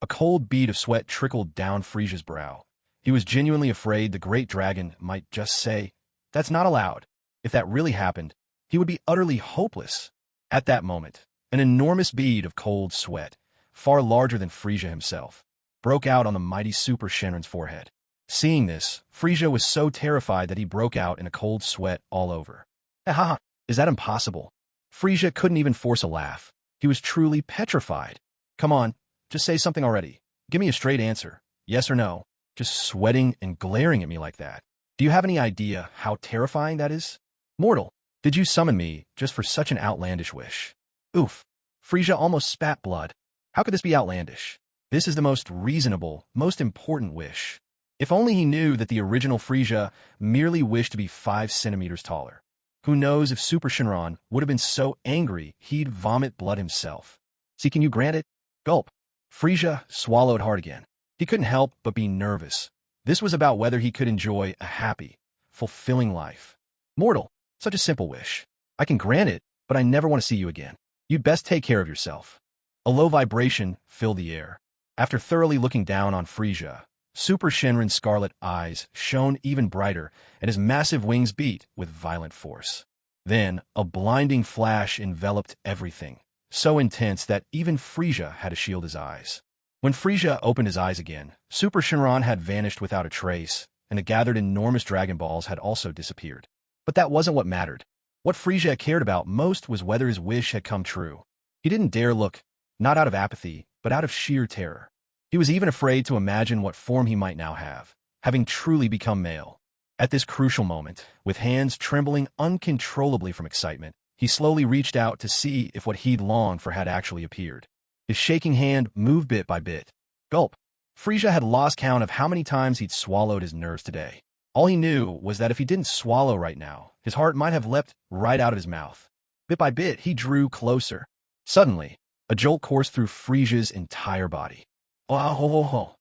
A cold bead of sweat trickled down Frieza's brow. He was genuinely afraid the great dragon might just say, "That's not allowed." If that really happened, he would be utterly hopeless. At that moment, an enormous bead of cold sweat, far larger than Frieza himself, broke out on the mighty Super Shenron's forehead. Seeing this, Frieza was so terrified that he broke out in a cold sweat all over. Ha! Is that impossible? Frieza couldn't even force a laugh. He was truly petrified. Come on, just say something already. Give me a straight answer, yes or no. Just sweating and glaring at me like that. Do you have any idea how terrifying that is? Mortal, did you summon me just for such an outlandish wish? Oof. Frieza almost spat blood. How could this be outlandish? This is the most reasonable, most important wish. If only he knew that the original Frieza merely wished to be 5 centimeters taller. Who knows if Super Shenron would have been so angry he'd vomit blood himself. See, can you grant it? Gulp. Frieza swallowed hard again. He couldn't help but be nervous. This was about whether he could enjoy a happy, fulfilling life. Mortal, such a simple wish. I can grant it, but I never want to see you again. You'd best take care of yourself. A low vibration filled the air. After thoroughly looking down on Frieza, Super Shenron's scarlet eyes shone even brighter, and his massive wings beat with violent force. Then, a blinding flash enveloped everything, so intense that even Frieza had to shield his eyes. When Frieza opened his eyes again, Super Shenron had vanished without a trace, and the gathered enormous Dragon Balls had also disappeared. But that wasn't what mattered. What Frieza cared about most was whether his wish had come true. He didn't dare look, not out of apathy, but out of sheer terror. He was even afraid to imagine what form he might now have, having truly become male. At this crucial moment, with hands trembling uncontrollably from excitement, he slowly reached out to see if what he'd longed for had actually appeared. His shaking hand moved bit by bit. Gulp. Frieza had lost count of how many times he'd swallowed his nerves today. All he knew was that if he didn't swallow right now, his heart might have leapt right out of his mouth. Bit by bit, he drew closer. Suddenly, a jolt coursed through Frieza's entire body. Wahaha!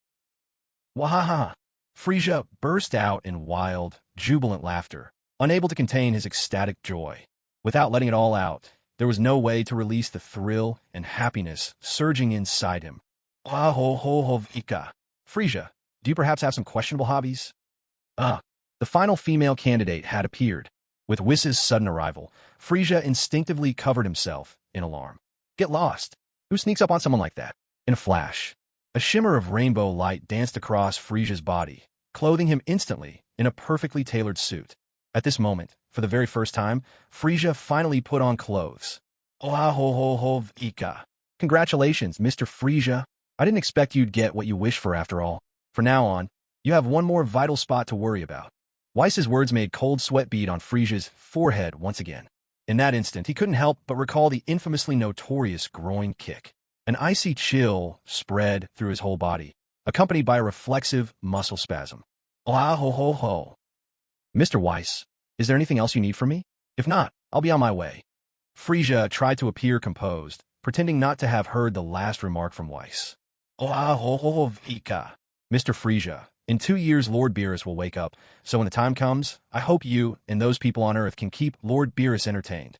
Frieza burst out in wild, jubilant laughter, unable to contain his ecstatic joy. Without letting it all out, there was no way to release the thrill and happiness surging inside him. Frieza, do you perhaps have some questionable hobbies? The final female candidate had appeared. With Whis' sudden arrival, Frieza instinctively covered himself in alarm. Get lost. Who sneaks up on someone like that? In a flash, a shimmer of rainbow light danced across Frieza's body, clothing him instantly in a perfectly tailored suit. At this moment, for the very first time, Frieza finally put on clothes. Congratulations, Mr. Frieza. I didn't expect you'd get what you wished for after all. From now on, you have one more vital spot to worry about. Whis' words made cold sweat bead on Frieza's forehead once again. In that instant, he couldn't help but recall the infamously notorious groin kick. An icy chill spread through his whole body, accompanied by a reflexive muscle spasm. Mr. Whis, is there anything else you need from me? If not, I'll be on my way. Frieza tried to appear composed, pretending not to have heard the last remark from Whis. Mr. Frieza, in 2 years Lord Beerus will wake up, so when the time comes, I hope you and those people on Earth can keep Lord Beerus entertained.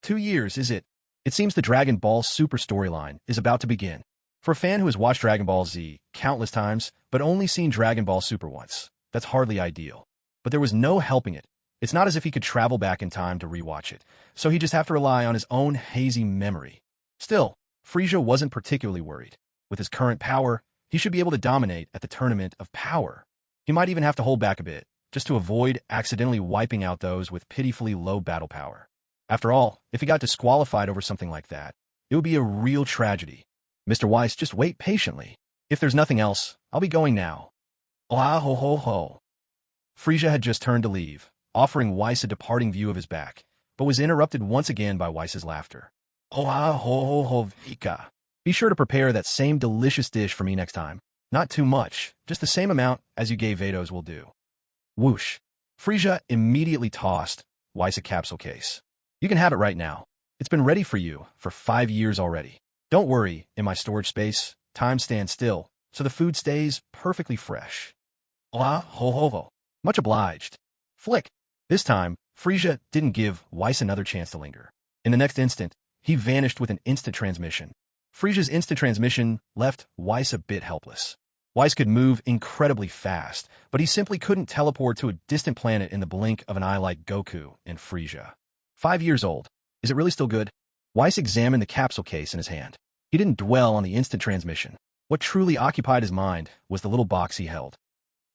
2 years, is it? It seems the Dragon Ball Super storyline is about to begin. For a fan who has watched Dragon Ball Z countless times, but only seen Dragon Ball Super once, that's hardly ideal. But there was no helping it. It's not as if he could travel back in time to rewatch it, so he'd just have to rely on his own hazy memory. Still, Frieza wasn't particularly worried. With his current power, he should be able to dominate at the Tournament of Power. He might even have to hold back a bit, just to avoid accidentally wiping out those with pitifully low battle power. After all, if he got disqualified over something like that, it would be a real tragedy. Mr. Whis, just wait patiently. If there's nothing else, I'll be going now. Frieza had just turned to leave, offering Whis a departing view of his back, but was interrupted once again by Whis' laughter. Be sure to prepare that same delicious dish for me next time. Not too much, just the same amount as you gave Vados will do. Whoosh. Frieza immediately tossed Whis a capsule case. You can have it right now. It's been ready for you for 5 years already. Don't worry, in my storage space, time stands still, so the food stays perfectly fresh. Ah, ho ho ho. Much obliged. Flick. This time, Frieza didn't give Weiss another chance to linger. In the next instant, he vanished with an instant transmission. Frieza's instant transmission left Weiss a bit helpless. Weiss could move incredibly fast, but he simply couldn't teleport to a distant planet in the blink of an eye like Goku and Frieza. 5 years old. Is it really still good? Weiss examined the capsule case in his hand. He didn't dwell on the instant transmission. What truly occupied his mind was the little box he held.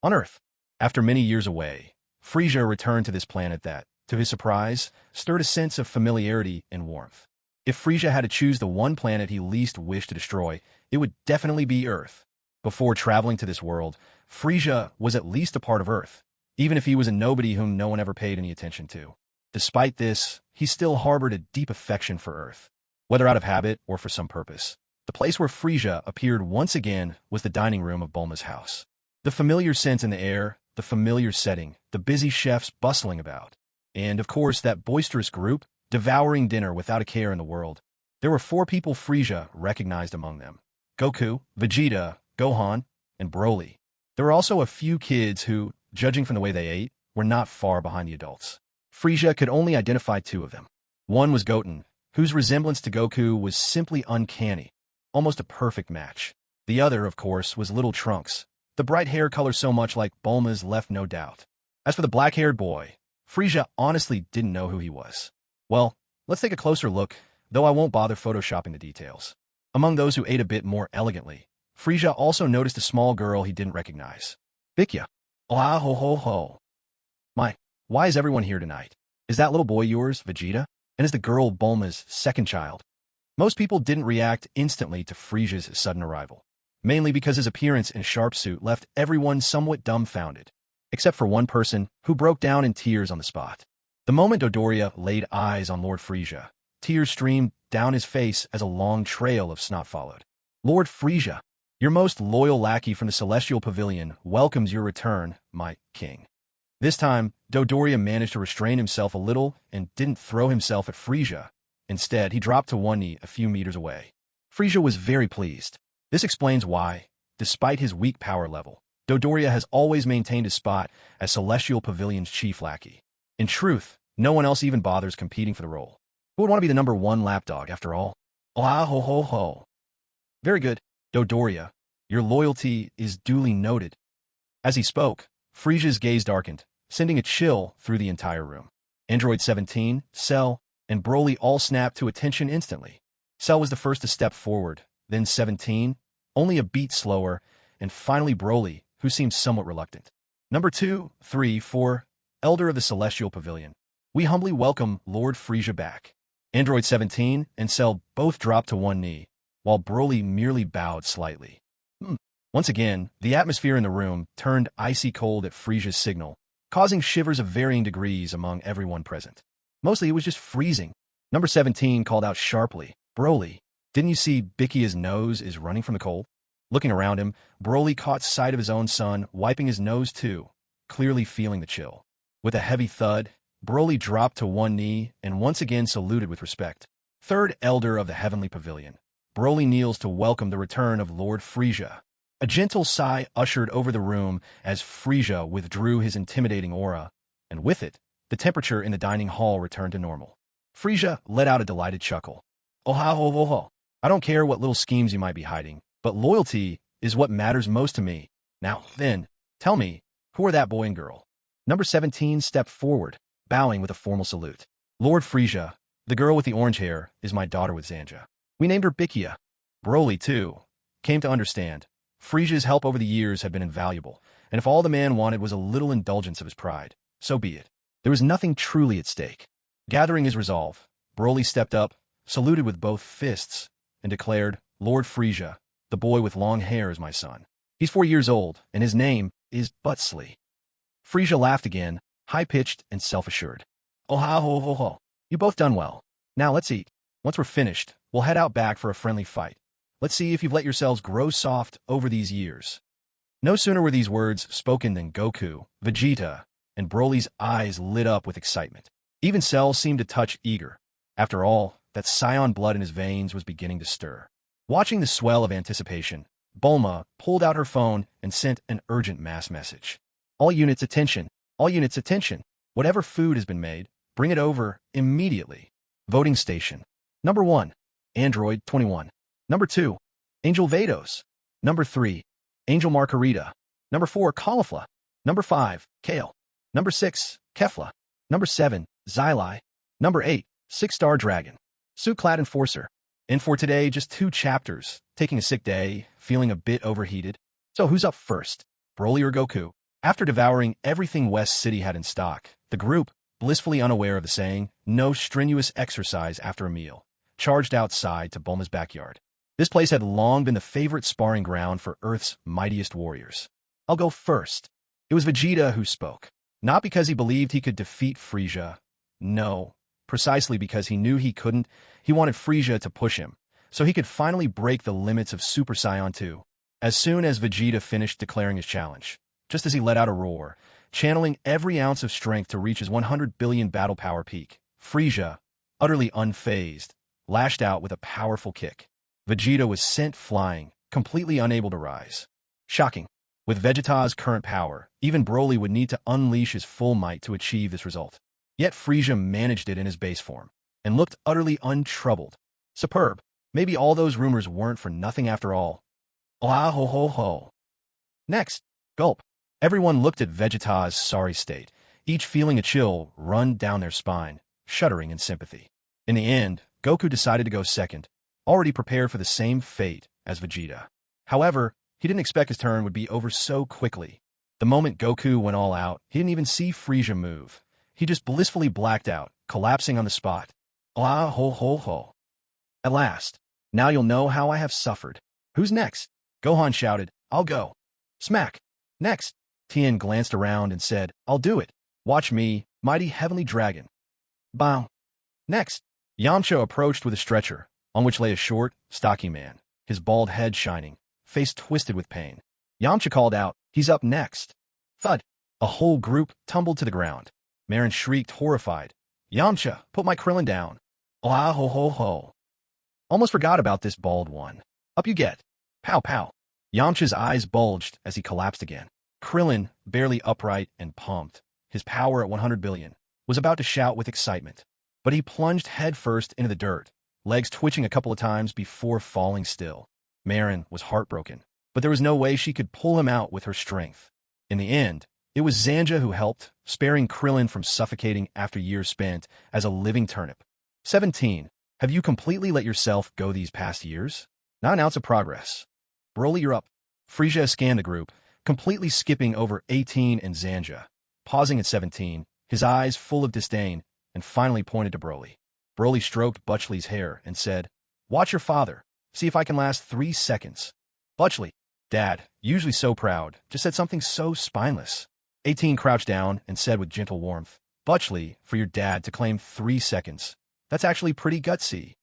On Earth, after many years away, Frieza returned to this planet that, to his surprise, stirred a sense of familiarity and warmth. If Frieza had to choose the one planet he least wished to destroy, it would definitely be Earth. Before traveling to this world, Frieza was at least a part of Earth, even if he was a nobody whom no one ever paid any attention to. Despite this, he still harbored a deep affection for Earth, whether out of habit or for some purpose. The place where Frieza appeared once again was the dining room of Bulma's house. The familiar scent in the air, the familiar setting, the busy chefs bustling about, and, of course, that boisterous group devouring dinner without a care in the world. There were 4 people Frieza recognized among them: Goku, Vegeta, Gohan, and Broly. There were also a few kids who, judging from the way they ate, were not far behind the adults. Frieza could only identify 2 of them. One was Goten, whose resemblance to Goku was simply uncanny, almost a perfect match. The other, of course, was Little Trunks. The bright hair color so much like Bulma's left no doubt. As for the black-haired boy, Frieza honestly didn't know who he was. Well, let's take a closer look, though I won't bother photoshopping the details. Among those who ate a bit more elegantly, Frieza also noticed a small girl he didn't recognize. Bikya. Ah ho ho ho. My, why is everyone here tonight? Is that little boy yours, Vegeta? And is the girl Bulma's second child? Most people didn't react instantly to Frieza's sudden arrival, mainly because his appearance in a sharp suit left everyone somewhat dumbfounded, except for one person who broke down in tears on the spot. The moment Dodoria laid eyes on Lord Frieza, tears streamed down his face as a long trail of snot followed. Lord Frieza, your most loyal lackey from the Celestial Pavilion welcomes your return, my king. This time, Dodoria managed to restrain himself a little and didn't throw himself at Frieza. Instead, he dropped to one knee a few meters away. Frieza was very pleased. This explains why, despite his weak power level, Dodoria has always maintained his spot as Celestial Pavilion's chief lackey. In truth, no one else even bothers competing for the role. Who would want to be the number 1 lapdog, after all? Ah ho ho ho. Very good, Dodoria. Your loyalty is duly noted. As he spoke, Frieza's gaze darkened, sending a chill through the entire room. Android 17, Cell, and Broly all snapped to attention instantly. Cell was the first to step forward, then 17, only a beat slower, and finally Broly, who seemed somewhat reluctant. Number 2, 3, 4, Elder of the Celestial Pavilion. We humbly welcome Lord Frieza back. Android 17 and Cell both dropped to one knee, while Broly merely bowed slightly. Once again, the atmosphere in the room turned icy cold at Frieza's signal, causing shivers of varying degrees among everyone present. Mostly it was just freezing. Number 17 called out sharply, Broly, didn't you see Bikya's nose is running from the cold? Looking around him, Broly caught sight of his own son wiping his nose too, clearly feeling the chill. With a heavy thud, Broly dropped to one knee and once again saluted with respect. Third Elder of the Heavenly Pavilion, Broly kneels to welcome the return of Lord Frieza. A gentle sigh ushered over the room as Frieza withdrew his intimidating aura, and with it, the temperature in the dining hall returned to normal. Frieza let out a delighted chuckle. Oh ha ho ho ho. I don't care what little schemes you might be hiding, but loyalty is what matters most to me. Now, then, tell me, who are that boy and girl? Number 17 stepped forward, bowing with a formal salute. Lord Frieza, the girl with the orange hair, is my daughter with Zanja. We named her Bikya. Broly, too, came to understand. Frieza's help over the years had been invaluable, and if all the man wanted was a little indulgence of his pride, so be it. There was nothing truly at stake. Gathering his resolve, Broly stepped up, saluted with both fists, and declared, Lord Frieza, the boy with long hair is my son. He's 4 years old, and his name is Butsley. Frieza laughed again, high-pitched and self-assured. Oh ha ho ho ho. You both done well. Now let's eat. Once we're finished, we'll head out back for a friendly fight. Let's see if you've let yourselves grow soft over these years. No sooner were these words spoken than Goku, Vegeta, and Broly's eyes lit up with excitement. Even Cell seemed a touch eager. After all, that scion blood in his veins was beginning to stir. Watching the swell of anticipation, Bulma pulled out her phone and sent an urgent mass message. All units attention. All units attention. Whatever food has been made, bring it over immediately. Voting station. Number 1, Android 21. Number 2, Angel Vados. Number 3, Angel Margarita. Number 4, Caulifla. Number 5, Kale. Number 6, Kefla. Number 7, Xyli. Number 8, 6-star Dragon. Suit-clad Enforcer. And for today, just 2 chapters. Taking a sick day, feeling a bit overheated. So who's up first? Broly or Goku? After devouring everything West City had in stock, the group, blissfully unaware of the saying, no strenuous exercise after a meal, charged outside to Bulma's backyard. This place had long been the favorite sparring ground for Earth's mightiest warriors. I'll go first. It was Vegeta who spoke. Not because he believed he could defeat Frieza. No, precisely because he knew he couldn't. He wanted Frieza to push him, so he could finally break the limits of Super Saiyan 2. As soon as Vegeta finished declaring his challenge, just as he let out a roar, channeling every ounce of strength to reach his 100 billion battle power peak, Frieza, utterly unfazed, lashed out with a powerful kick. Vegeta was sent flying, completely unable to rise. Shocking. With Vegeta's current power, even Broly would need to unleash his full might to achieve this result. Yet Frieza managed it in his base form, and looked utterly untroubled. Superb. Maybe all those rumors weren't for nothing after all. Ah ho ho ho. Next, gulp. Everyone looked at Vegeta's sorry state, each feeling a chill run down their spine, shuddering in sympathy. In the end, Goku decided to go second, already prepared for the same fate as Vegeta. However, he didn't expect his turn would be over so quickly. The moment Goku went all out, he didn't even see Frieza move. He just blissfully blacked out, collapsing on the spot. Ah ho ho ho. At last, now you'll know how I have suffered. Who's next? Gohan shouted, I'll go. Smack. Next. Tien glanced around and said, I'll do it. Watch me, mighty heavenly dragon. Bow. Next. Yamcha approached with a stretcher, on which lay a short, stocky man, his bald head shining, face twisted with pain. Yamcha called out, he's up next. Thud. A whole group tumbled to the ground. Marin shrieked, horrified. Yamcha, put my Krillin down. Ah ho ho ho. Almost forgot about this bald one. Up you get. Pow pow. Yamcha's eyes bulged as he collapsed again. Krillin, barely upright and pumped, his power at 100 billion, was about to shout with excitement. But he plunged headfirst into the dirt, legs twitching a couple of times before falling still. Marin was heartbroken, but there was no way she could pull him out with her strength. In the end, it was Zanja who helped, sparing Krillin from suffocating after years spent as a living turnip. 17. Have you completely let yourself go these past years? Not an ounce of progress. Broly, you're up. Frieza scanned the group, completely skipping over 18 and Zanja, pausing at 17, his eyes full of disdain, and finally pointed to Broly. Broly stroked Butchley's hair and said, Watch your father. See if I can last 3 seconds. Butchley, Dad, usually so proud, just said something so spineless. 18 crouched down and said with gentle warmth, Butchley, for your dad to claim 3 seconds. That's actually pretty gutsy.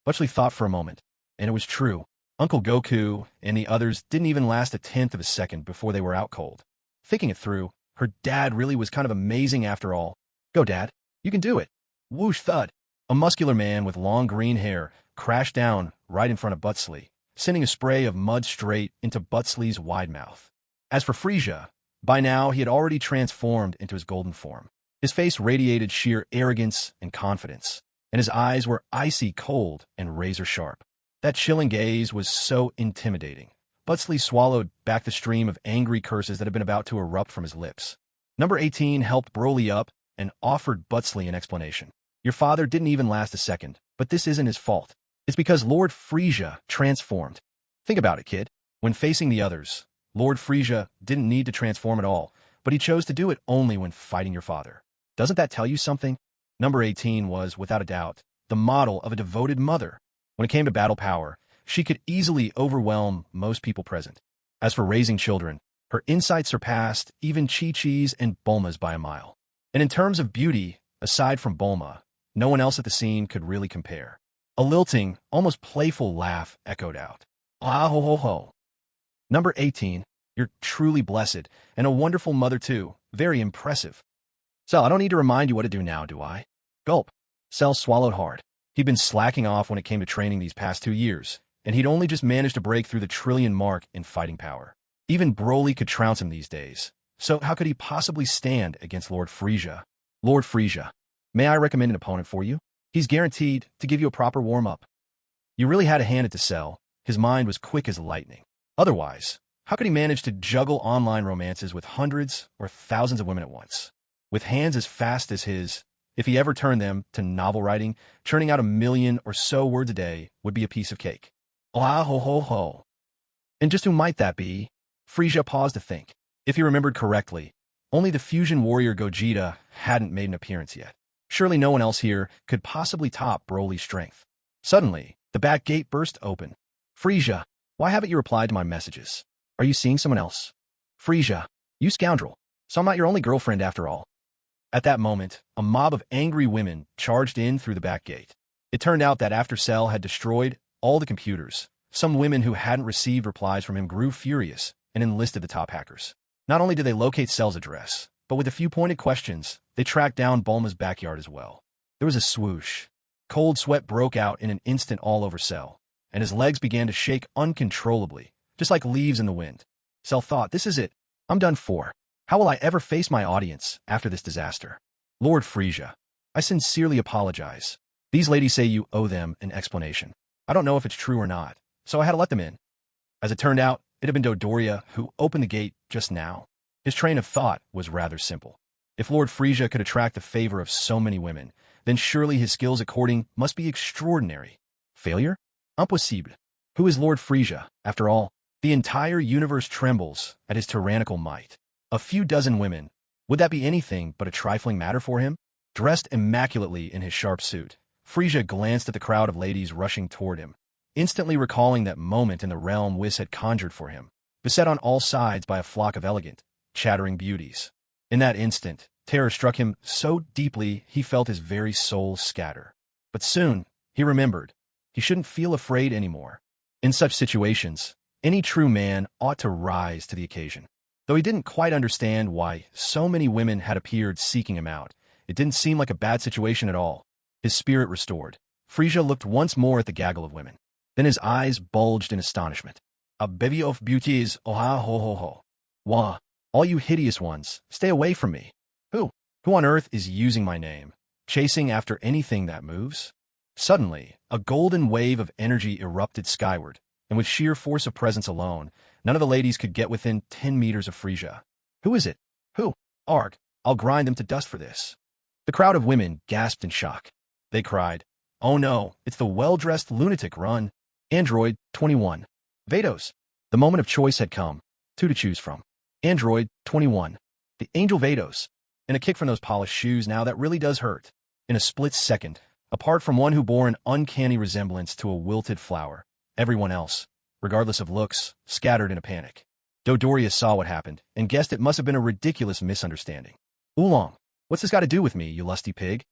Butchley thought for a moment, and it was true. Uncle Goku and the others didn't even last a tenth of a second before they were out cold. Thinking it through, her dad really was kind of amazing after all. Go, Dad. You can do it. Whoosh thud. A muscular man with long green hair crashed down right in front of Butchley, sending a spray of mud straight into Butchley's wide mouth. As for Frieza, by now he had already transformed into his golden form. His face radiated sheer arrogance and confidence, and his eyes were icy cold and razor sharp. That chilling gaze was so intimidating. Butchley swallowed back the stream of angry curses that had been about to erupt from his lips. Number 18 helped Broly up and offered Butchley an explanation. Your father didn't even last a second, but this isn't his fault. It's because Lord Frieza transformed. Think about it, kid. When facing the others, Lord Frieza didn't need to transform at all, but he chose to do it only when fighting your father. Doesn't that tell you something? Number 18 was, without a doubt, the model of a devoted mother. When it came to battle power, she could easily overwhelm most people present. As for raising children, her insight surpassed even Chi-Chi's and Bulma's by a mile. And in terms of beauty, aside from Bulma, no one else at the scene could really compare. A lilting, almost playful laugh echoed out. Ah ho ho ho. Number 18, you're truly blessed, and a wonderful mother too. Very impressive. So I don't need to remind you what to do now, do I? Gulp. Cell swallowed hard. He'd been slacking off when it came to training these past 2 years, and he'd only just managed to break through the trillion mark in fighting power. Even Broly could trounce him these days. So how could he possibly stand against Lord Frieza? Lord Frieza, may I recommend an opponent for you? He's guaranteed to give you a proper warm-up. You really had to hand it to Cell. His mind was quick as lightning. Otherwise, how could he manage to juggle online romances with hundreds or thousands of women at once? With hands as fast as his, if he ever turned them to novel writing, churning out 1,000,000 or so words a day would be a piece of cake. Ah ho ho ho. And just who might that be? Frieza paused to think. If he remembered correctly, only the fusion warrior Gogeta hadn't made an appearance yet. Surely no one else here could possibly top Broly's strength. Suddenly, the back gate burst open. Frieza, why haven't you replied to my messages? Are you seeing someone else? Frieza, you scoundrel. So I'm not your only girlfriend after all. At that moment, a mob of angry women charged in through the back gate. It turned out that after Cell had destroyed all the computers, some women who hadn't received replies from him grew furious and enlisted the top hackers. Not only did they locate Cell's address, but with a few pointed questions, they tracked down Bulma's backyard as well. There was a swoosh. Cold sweat broke out in an instant all over Cell, and his legs began to shake uncontrollably, just like leaves in the wind. Cell thought, this is it. I'm done for. How will I ever face my audience after this disaster? Lord Frieza, I sincerely apologize. These ladies say you owe them an explanation. I don't know if it's true or not, so I had to let them in. As it turned out, it had been Dodoria who opened the gate just now. His train of thought was rather simple. If Lord Frieza could attract the favor of so many women, then surely his skills at courting must be extraordinary. Failure? Impossible. Who is Lord Frieza, after all? The entire universe trembles at his tyrannical might. A few dozen women. Would that be anything but a trifling matter for him? Dressed immaculately in his sharp suit, Frieza glanced at the crowd of ladies rushing toward him, instantly recalling that moment in the realm Whis had conjured for him, beset on all sides by a flock of elegant, chattering beauties. In that instant, terror struck him so deeply he felt his very soul scatter. But soon, he remembered, he shouldn't feel afraid anymore. In such situations, any true man ought to rise to the occasion. Though he didn't quite understand why so many women had appeared seeking him out, it didn't seem like a bad situation at all. His spirit restored, Frieza looked once more at the gaggle of women. Then his eyes bulged in astonishment. A bevy of beauties, oha ho ho ho. Wah, all you hideous ones, stay away from me. Who on earth is using my name, chasing after anything that moves? Suddenly, a golden wave of energy erupted skyward, and with sheer force of presence alone, none of the ladies could get within 10 meters of Frieza. Who is it? Who? Arg, I'll grind them to dust for this. The crowd of women gasped in shock. They cried, oh no, it's the well-dressed lunatic run. Android 21. Vados. The moment of choice had come. Two to choose from. Android 21. The Angel Vados. And a kick from those polished shoes now that really does hurt. In a split second, apart from one who bore an uncanny resemblance to a wilted flower, everyone else, regardless of looks, scattered in a panic. Dodoria saw what happened and guessed it must have been a ridiculous misunderstanding. Oolong, what's this got to do with me, you lusty pig?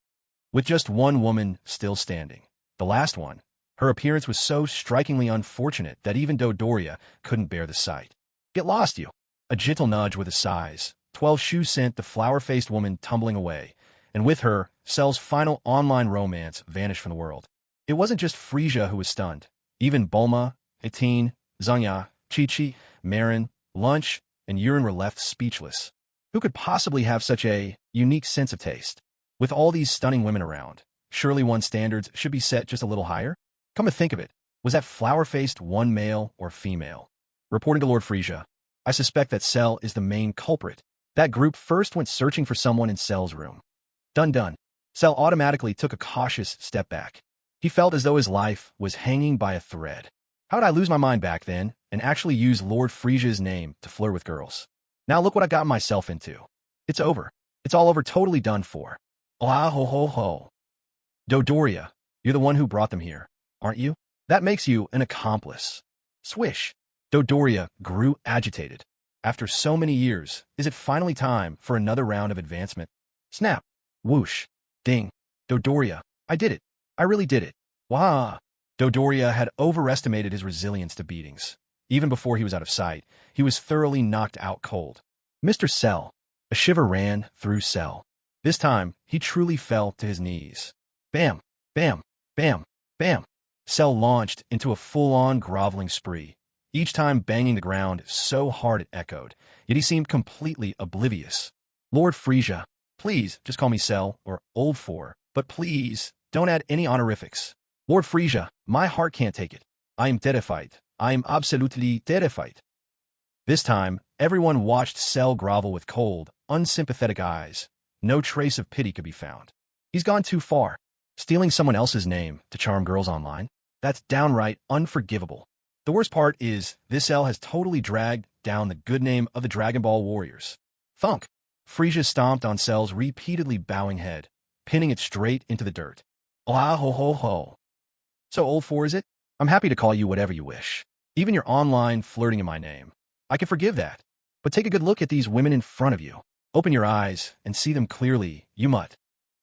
With just one woman still standing, the last one, her appearance was so strikingly unfortunate that even Dodoria couldn't bear the sight. Get lost, you! A gentle nudge with a sighs. 12 shoes sent the flower-faced woman tumbling away, and with her, Cell's final online romance vanished from the world. It wasn't just Frieza who was stunned. Even Bulma, Eiteen, Zanya, Chi-Chi, Marin, Lunch, and Yurin were left speechless. Who could possibly have such a unique sense of taste? With all these stunning women around, surely one's standards should be set just a little higher? Come to think of it, was that flower-faced one male or female? Reporting to Lord Frieza, I suspect that Cell is the main culprit. That group first went searching for someone in Cell's room. Done. Cell automatically took a cautious step back. He felt as though his life was hanging by a thread. How did I lose my mind back then and actually use Lord Frieza's name to flirt with girls? Now look what I got myself into. It's over. It's all over, totally done for. Ah ho ho ho. Dodoria, you're the one who brought them here, aren't you? That makes you an accomplice. Swish. Dodoria grew agitated. After so many years, is it finally time for another round of advancement? Snap. Whoosh. Ding. Dodoria, I did it. I really did it. Wah. Dodoria had overestimated his resilience to beatings. Even before he was out of sight, he was thoroughly knocked out cold. Mr. Cell. A shiver ran through Cell. This time, he truly fell to his knees. Bam, bam, bam, bam. Cell launched into a full-on groveling spree, each time banging the ground so hard it echoed, yet he seemed completely oblivious. Lord Frieza, please just call me Cell or Old Four, but please don't add any honorifics. Lord Frieza, my heart can't take it. I am terrified. I am absolutely terrified. This time, everyone watched Cell grovel with cold, unsympathetic eyes. No trace of pity could be found. He's gone too far. Stealing someone else's name to charm girls online? That's downright unforgivable. The worst part is, this Cell has totally dragged down the good name of the Dragon Ball Warriors. Thunk! Frieza stomped on Cell's repeatedly bowing head, pinning it straight into the dirt. Ah ho ho ho. So Old Four is it? I'm happy to call you whatever you wish. Even your online flirting in my name. I can forgive that. But take a good look at these women in front of you. Open your eyes and see them clearly, you mutt.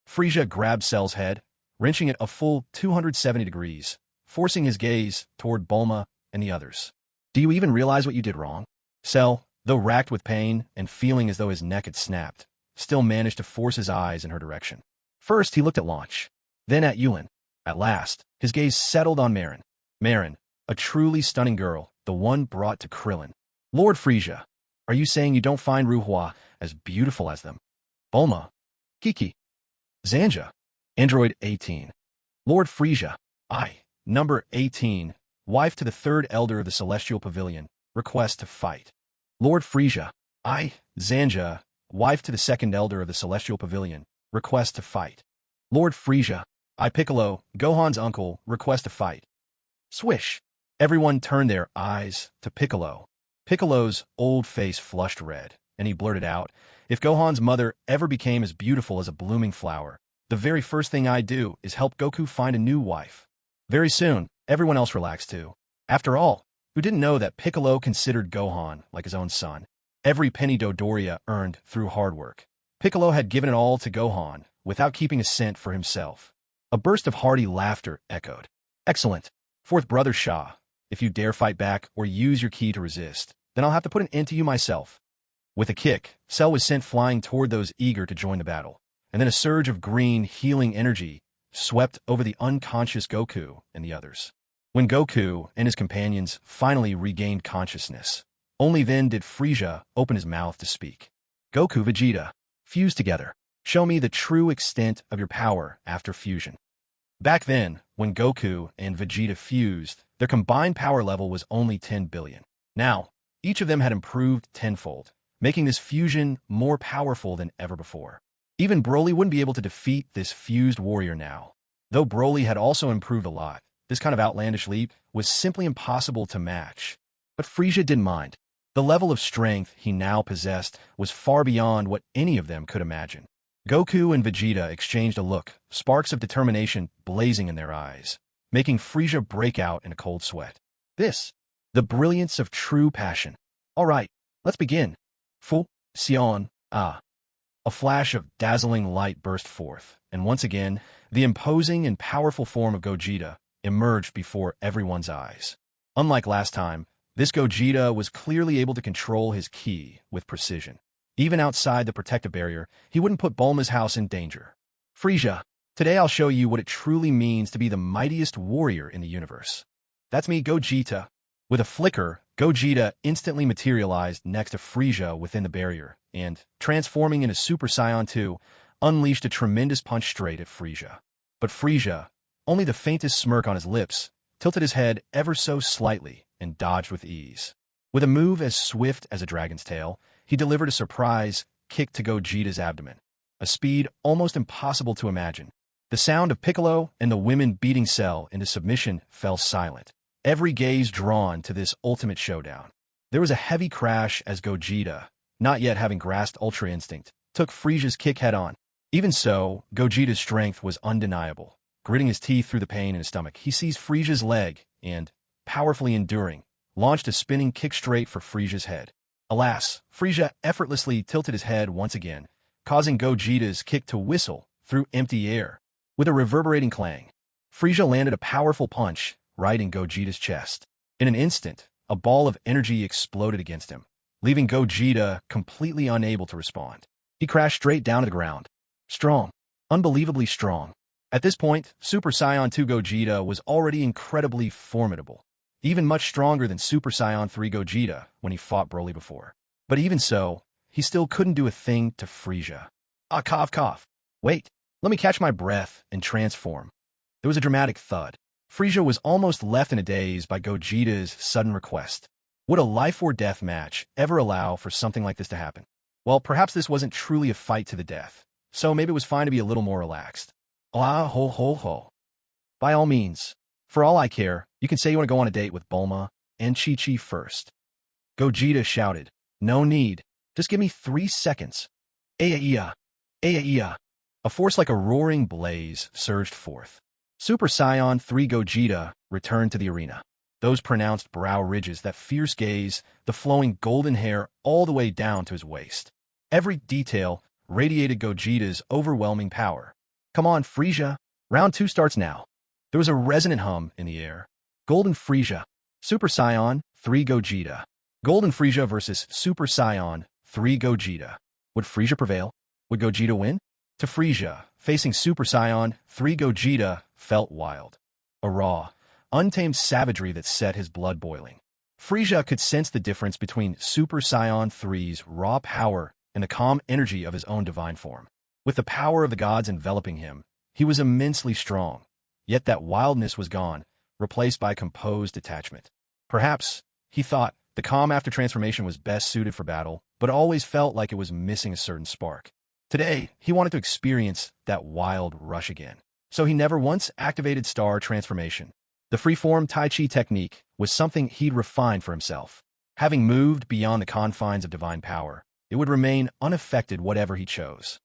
Frieza grabbed Cell's head, wrenching it a full 270 degrees, forcing his gaze toward Bulma and the others. Do you even realize what you did wrong? Cell, though racked with pain and feeling as though his neck had snapped, still managed to force his eyes in her direction. First, he looked at Launch, then at Yulin. At last, his gaze settled on Marin. Marin, a truly stunning girl, the one brought to Krillin. Lord Frieza, are you saying you don't find Ruhua as beautiful as them? Bulma, Kiki, Zanja, Android 18. Lord Frieza, I, number 18, wife to the third elder of the Celestial Pavilion, request to fight. Lord Frieza, I, Zanja, wife to the second elder of the Celestial Pavilion, request to fight. Lord Frieza, I, Piccolo, Gohan's uncle, request to fight. Swish! Everyone turned their eyes to Piccolo. Piccolo's old face flushed red, and he blurted out, if Gohan's mother ever became as beautiful as a blooming flower, the very first thing I'd do is help Goku find a new wife. Very soon, everyone else relaxed too. After all, who didn't know that Piccolo considered Gohan like his own son? Every penny Dodoria earned through hard work. Piccolo had given it all to Gohan, without keeping a cent for himself. A burst of hearty laughter echoed. Excellent. Fourth brother Shah, if you dare fight back or use your ki to resist, then I'll have to put an end to you myself. With a kick, Cell was sent flying toward those eager to join the battle, and then a surge of green, healing energy swept over the unconscious Goku and the others. When Goku and his companions finally regained consciousness, only then did Frieza open his mouth to speak. Goku, Vegeta, fuse together. Show me the true extent of your power after fusion. Back then, when Goku and Vegeta fused, their combined power level was only 10 billion. Now, each of them had improved tenfold, making this fusion more powerful than ever before. Even Broly wouldn't be able to defeat this fused warrior now. Though Broly had also improved a lot, this kind of outlandish leap was simply impossible to match. But Frieza didn't mind. The level of strength he now possessed was far beyond what any of them could imagine. Goku and Vegeta exchanged a look, sparks of determination blazing in their eyes, making Frieza break out in a cold sweat. This, the brilliance of true passion. All right, let's begin. Fu, Sion, Ah. A flash of dazzling light burst forth, and once again, the imposing and powerful form of Gogeta emerged before everyone's eyes. Unlike last time, this Gogeta was clearly able to control his ki with precision. Even outside the protective barrier, he wouldn't put Bulma's house in danger. Frieza, today I'll show you what it truly means to be the mightiest warrior in the universe. That's me, Gogeta. With a flicker, Gogeta instantly materialized next to Frieza within the barrier, and, transforming into Super Saiyan 2, unleashed a tremendous punch straight at Frieza. But Frieza, only the faintest smirk on his lips, tilted his head ever so slightly and dodged with ease. With a move as swift as a dragon's tail, he delivered a surprise kick to Gogeta's abdomen, a speed almost impossible to imagine. The sound of Piccolo and the women beating Cell into submission fell silent, every gaze drawn to this ultimate showdown. There was a heavy crash as Gogeta, not yet having grasped Ultra Instinct, took Frieza's kick head-on. Even so, Gogeta's strength was undeniable. Gritting his teeth through the pain in his stomach, he seized Frieza's leg and, powerfully enduring, launched a spinning kick straight for Frieza's head. Alas, Frieza effortlessly tilted his head once again, causing Gogeta's kick to whistle through empty air. With a reverberating clang, Frieza landed a powerful punch right in Gogeta's chest. In an instant, a ball of energy exploded against him, leaving Gogeta completely unable to respond. He crashed straight down to the ground. Strong. Unbelievably strong. At this point, Super Saiyan 2 Gogeta was already incredibly formidable. Even much stronger than Super Saiyan 3 Gogeta when he fought Broly before. But even so, he still couldn't do a thing to Frieza. Ah, cough, cough. Wait, let me catch my breath and transform. There was a dramatic thud. Frieza was almost left in a daze by Gogeta's sudden request. Would a life-or-death match ever allow for something like this to happen? Well, perhaps this wasn't truly a fight to the death, so maybe it was fine to be a little more relaxed. Ah, ho, ho, ho. By all means. For all I care, you can say you want to go on a date with Bulma and Chi-Chi first. Gogeta shouted. No need. Just give me 3 seconds. Aya-iya. Aya-iya. A force like a roaring blaze surged forth. Super Saiyan 3 Gogeta returned to the arena. Those pronounced brow ridges, that fierce gaze, the flowing golden hair all the way down to his waist. Every detail radiated Gogeta's overwhelming power. Come on, Frieza. Round 2 starts now. There was a resonant hum in the air. Golden Frieza. Super Saiyan 3 Gogeta. Golden Frieza versus Super Saiyan 3 Gogeta. Would Frieza prevail? Would Gogeta win? To Frieza, facing Super Saiyan 3 Gogeta felt wild. A raw, untamed savagery that set his blood boiling. Frieza could sense the difference between Super Saiyan 3's raw power and the calm energy of his own divine form. With the power of the gods enveloping him, he was immensely strong. Yet that wildness was gone, replaced by composed detachment. Perhaps, he thought, the calm after transformation was best suited for battle, but always felt like it was missing a certain spark. Today, he wanted to experience that wild rush again. So he never once activated star transformation. The freeform Tai Chi technique was something he'd refined for himself. Having moved beyond the confines of divine power, it would remain unaffected whatever he chose.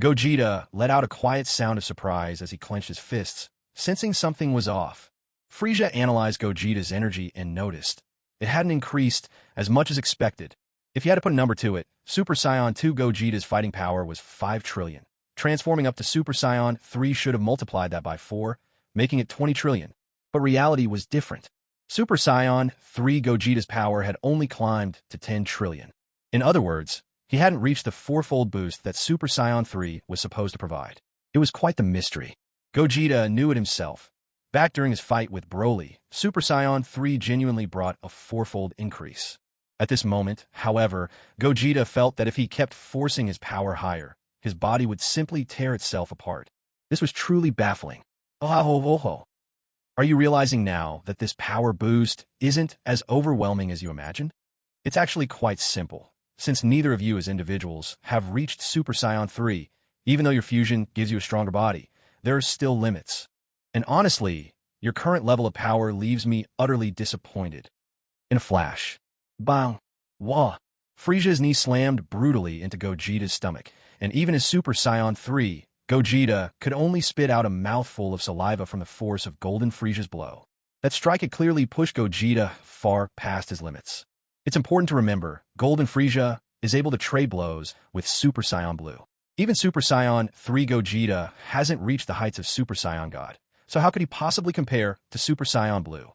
Gogeta let out a quiet sound of surprise as he clenched his fists, sensing something was off. Frieza analyzed Gogeta's energy and noticed it hadn't increased as much as expected. If you had to put a number to it, Super Saiyan 2 Gogeta's fighting power was 5 trillion. Transforming up to Super Saiyan 3 should have multiplied that by 4, making it 20 trillion. But reality was different. Super Saiyan 3 Gogeta's power had only climbed to 10 trillion. In other words, he hadn't reached the 4-fold boost that Super Saiyan 3 was supposed to provide. It was quite the mystery. Gogeta knew it himself. Back during his fight with Broly, Super Saiyan 3 genuinely brought a 4-fold increase. At this moment, however, Gogeta felt that if he kept forcing his power higher, his body would simply tear itself apart. This was truly baffling. Are you realizing now that this power boost isn't as overwhelming as you imagined? It's actually quite simple. Since neither of you as individuals have reached Super Saiyan 3, even though your fusion gives you a stronger body, there are still limits. And honestly, your current level of power leaves me utterly disappointed. In a flash. Bang! Wah! Frieza's knee slammed brutally into Gogeta's stomach, and even as Super Saiyan 3, Gogeta could only spit out a mouthful of saliva from the force of Golden Frieza's blow. That strike had clearly pushed Gogeta far past his limits. It's important to remember, Golden Frieza is able to trade blows with Super Saiyan Blue. Even Super Saiyan 3 Gogeta hasn't reached the heights of Super Saiyan God, so how could he possibly compare to Super Saiyan Blue?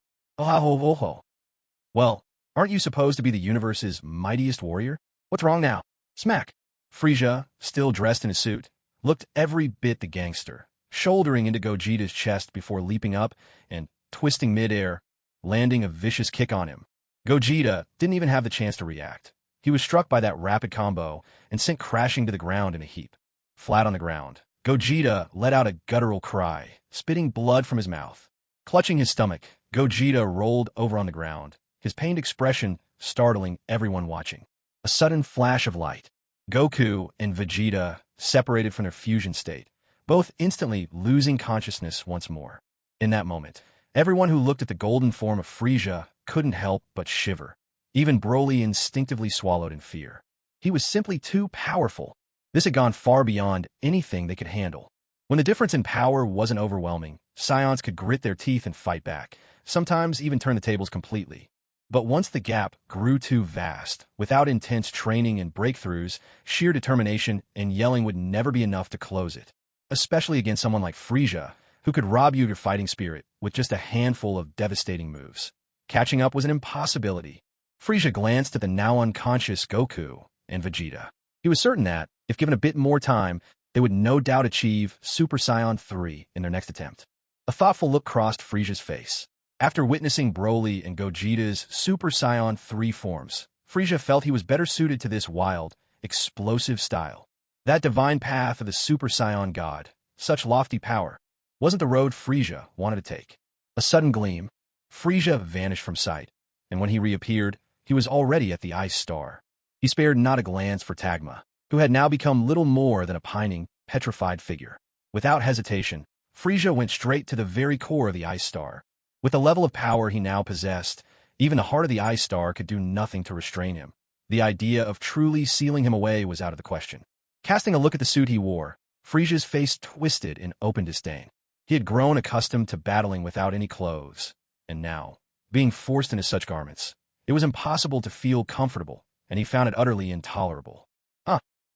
Well, aren't you supposed to be the universe's mightiest warrior? What's wrong now? Smack! Frieza, still dressed in a suit, looked every bit the gangster, shouldering into Gogeta's chest before leaping up and, twisting midair, landing a vicious kick on him. Gogeta didn't even have the chance to react. He was struck by that rapid combo and sent crashing to the ground in a heap. Flat on the ground, Gogeta let out a guttural cry, spitting blood from his mouth. Clutching his stomach, Gogeta rolled over on the ground, his pained expression startling everyone watching. A sudden flash of light. Goku and Vegeta separated from their fusion state, both instantly losing consciousness once more. In that moment, everyone who looked at the golden form of Frieza couldn't help but shiver. Even Broly instinctively swallowed in fear. He was simply too powerful. This had gone far beyond anything they could handle. When the difference in power wasn't overwhelming, Saiyans could grit their teeth and fight back, sometimes even turn the tables completely. But once the gap grew too vast, without intense training and breakthroughs, sheer determination and yelling would never be enough to close it. Especially against someone like Frieza, who could rob you of your fighting spirit with just a handful of devastating moves. Catching up was an impossibility. Frieza glanced at the now unconscious Goku and Vegeta. He was certain that, if given a bit more time, They would no doubt achieve Super Saiyan 3 in their next attempt. A thoughtful look crossed Frieza's face. After witnessing Broly and Gogeta's Super Saiyan 3 forms, Frieza felt he was better suited to this wild, explosive style. That divine path of the Super Saiyan God, such lofty power, wasn't the road Frieza wanted to take. A sudden gleam, Frieza vanished from sight, and when he reappeared, he was already at the Ice Star. He spared not a glance for Tagma, who had now become little more than a pining, petrified figure. Without hesitation, Frieza went straight to the very core of the Ice Star. With the level of power he now possessed, even the heart of the Ice Star could do nothing to restrain him. The idea of truly sealing him away was out of the question. Casting a look at the suit he wore, Frieza's face twisted in open disdain. He had grown accustomed to battling without any clothes, and now, being forced into such garments, it was impossible to feel comfortable, and he found it utterly intolerable.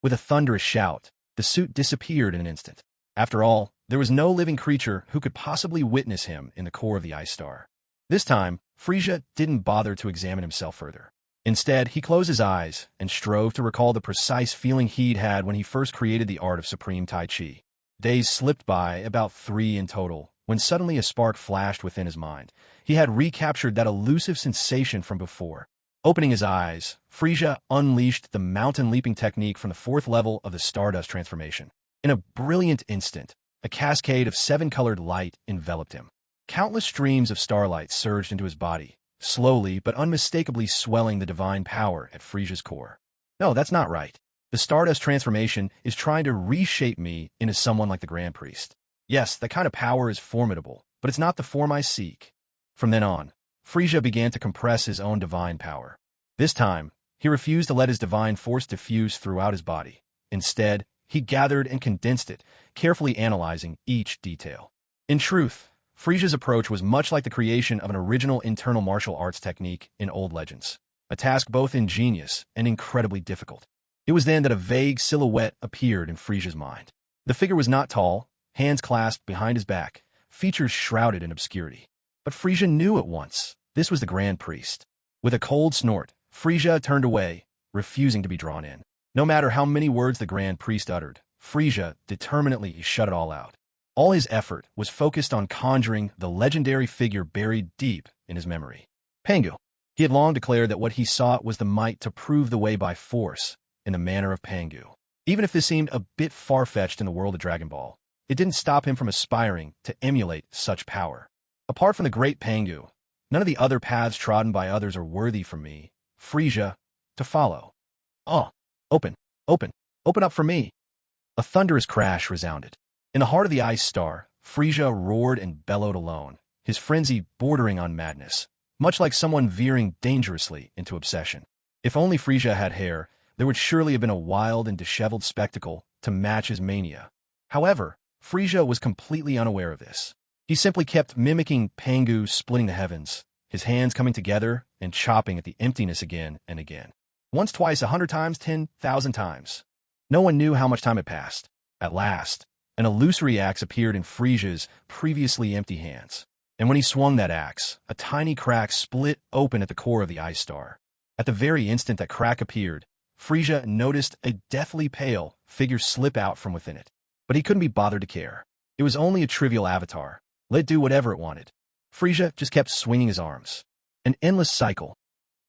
With a thunderous shout, the suit disappeared in an instant. After all, there was no living creature who could possibly witness him in the core of the Ice Star. This time, Frieza didn't bother to examine himself further. Instead, he closed his eyes and strove to recall the precise feeling he'd had when he first created the art of Supreme Tai Chi. Days slipped by, about 3 in total, when suddenly a spark flashed within his mind. He had recaptured that elusive sensation from before. Opening his eyes, Frieza unleashed the mountain-leaping technique from the 4th level of the Stardust transformation. In a brilliant instant, a cascade of 7-colored light enveloped him. Countless streams of starlight surged into his body, slowly but unmistakably swelling the divine power at Frieza's core. No, that's not right. The Stardust transformation is trying to reshape me into someone like the Grand Priest. Yes, that kind of power is formidable, but it's not the form I seek. From then on, Frieza began to compress his own divine power. This time, he refused to let his divine force diffuse throughout his body. Instead, he gathered and condensed it, carefully analyzing each detail. In truth, Frieza's approach was much like the creation of an original internal martial arts technique in old legends, a task both ingenious and incredibly difficult. It was then that a vague silhouette appeared in Frieza's mind. The figure was not tall, hands clasped behind his back, features shrouded in obscurity. But Frieza knew at once this was the Grand Priest. With a cold snort, Frieza turned away, refusing to be drawn in. No matter how many words the Grand Priest uttered, Frieza determinedly shut it all out. All his effort was focused on conjuring the legendary figure buried deep in his memory. Pangu. He had long declared that what he sought was the might to prove the way by force, in the manner of Pangu. Even if this seemed a bit far-fetched in the world of Dragon Ball, it didn't stop him from aspiring to emulate such power. Apart from the great Pangu, none of the other paths trodden by others are worthy for me, Frieza, to follow. Open up for me. A thunderous crash resounded. In the heart of the Ice Star, Frieza roared and bellowed alone, his frenzy bordering on madness, much like someone veering dangerously into obsession. If only Frieza had hair, there would surely have been a wild and disheveled spectacle to match his mania. However, Frieza was completely unaware of this. He simply kept mimicking Pangu splitting the heavens, his hands coming together and chopping at the emptiness again and again. Once, twice, 100 times, 10,000 times. No one knew how much time had passed. At last, an illusory axe appeared in Frieza's previously empty hands. And when he swung that axe, a tiny crack split open at the core of the Ice Star. At the very instant that crack appeared, Frieza noticed a deathly pale figure slip out from within it. But he couldn't be bothered to care. It was only a trivial avatar. Let it do whatever it wanted. Frieza just kept swinging his arms. An endless cycle.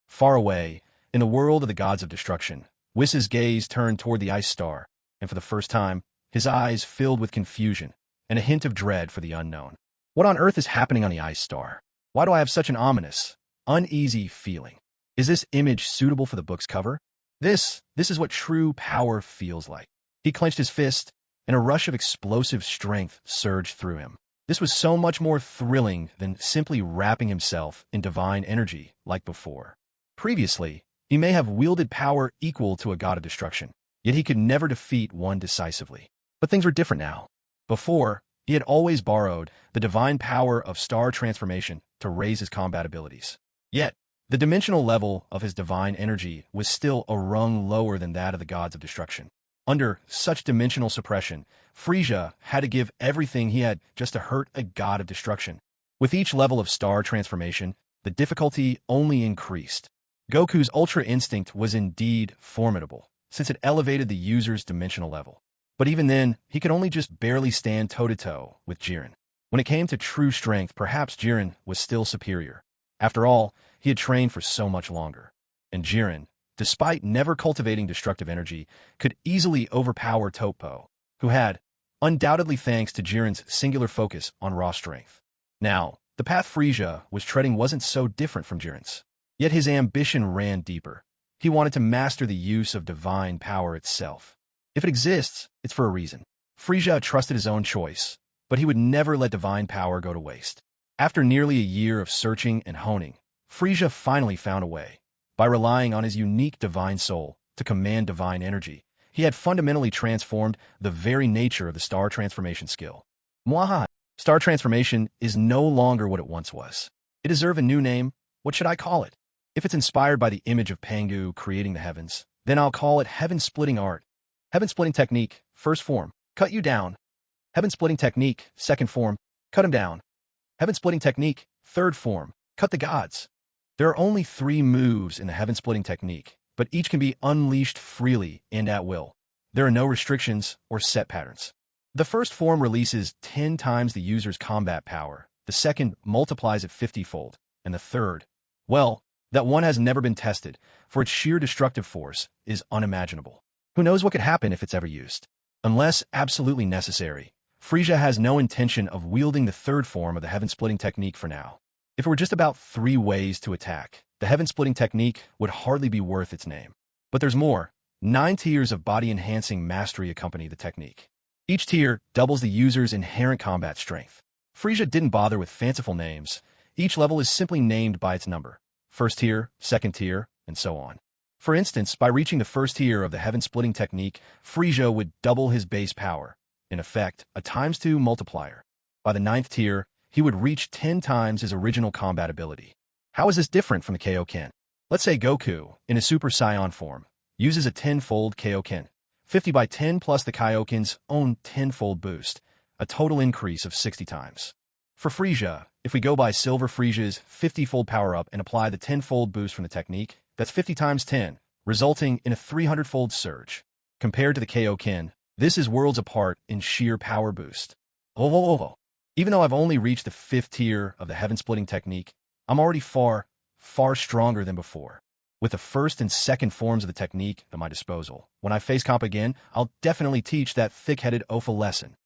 Far away, in the world of the gods of destruction, Whis' gaze turned toward the Ice Star, and for the first time, his eyes filled with confusion and a hint of dread for the unknown. What on earth is happening on the Ice Star? Why do I have such an ominous, uneasy feeling? Is this image suitable for the book's cover? This is what true power feels like. He clenched his fist, and a rush of explosive strength surged through him. This was so much more thrilling than simply wrapping himself in divine energy like before. Previously, he may have wielded power equal to a god of destruction, yet he could never defeat one decisively. But things were different now. Before, he had always borrowed the divine power of star transformation to raise his combat abilities. Yet, the dimensional level of his divine energy was still a rung lower than that of the gods of destruction. Under such dimensional suppression, Frieza had to give everything he had just to hurt a god of destruction. With each level of star transformation, the difficulty only increased. Goku's Ultra Instinct was indeed formidable, since it elevated the user's dimensional level. But even then, he could only just barely stand toe-to-toe with Jiren. When it came to true strength, perhaps Jiren was still superior. After all, he had trained for so much longer. And Jiren, despite never cultivating destructive energy, could easily overpower Toppo, who had, undoubtedly thanks to Jiren's singular focus on raw strength. Now, the path Frieza was treading wasn't so different from Jiren's. Yet his ambition ran deeper. He wanted to master the use of divine power itself. If it exists, it's for a reason. Frieza trusted his own choice, but he would never let divine power go to waste. After nearly a year of searching and honing, Frieza finally found a way. By relying on his unique divine soul to command divine energy, he had fundamentally transformed the very nature of the star transformation skill. Mwahaha! Star transformation is no longer what it once was. It deserves a new name. What should I call it? If it's inspired by the image of Pangu creating the heavens, then I'll call it Heaven-Splitting Art. Heaven-Splitting Technique, first form, cut you down. Heaven-Splitting Technique, second form, cut him down. Heaven-Splitting Technique, third form, cut the gods. There are only 3 moves in the Heaven-Splitting Technique, but each can be unleashed freely and at will. There are no restrictions or set patterns. The first form releases 10 times the user's combat power, the second multiplies it 50-fold, and the third, well, that one has never been tested, for its sheer destructive force is unimaginable. Who knows what could happen if it's ever used? Unless absolutely necessary, Frieza has no intention of wielding the third form of the Heaven-Splitting Technique for now. If it were just about 3 ways to attack, the Heaven-Splitting Technique would hardly be worth its name. But there's more. 9 tiers of body-enhancing mastery accompany the technique. Each tier doubles the user's inherent combat strength. Frieza didn't bother with fanciful names. Each level is simply named by its number. First tier, second tier, and so on. For instance, by reaching the first tier of the Heaven-Splitting Technique, Frieza would double his base power, in effect, a ×2 multiplier. By the 9th tier, he would reach 10 times his original combat ability. How is this different from the Kaioken? Let's say Goku, in his Super Saiyan form, uses a 10-fold Kaioken, 50 by 10 plus the Kaioken's own 10-fold boost, a total increase of 60 times. For Frieza, if we go by Silver Frieza's 50-fold power-up and apply the 10-fold boost from the technique, that's 50 times 10, resulting in a 300-fold surge. Compared to the Kaioken, this is worlds apart in sheer power boost. Even though I've only reached the 5th tier of the Heaven-Splitting Technique, I'm already far, far stronger than before. With the first and second forms of the technique at my disposal, when I face comp again, I'll definitely teach that thick-headed Ofa lesson.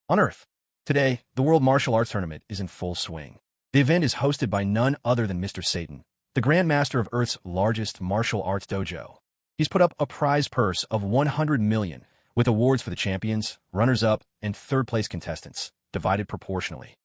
On Earth, today, the World Martial Arts Tournament is in full swing. The event is hosted by none other than Mr. Satan, the Grand Master of Earth's largest martial arts dojo. He's put up a prize purse of 100 million, with awards for the champions, runners-up, and third-place contestants, divided proportionally.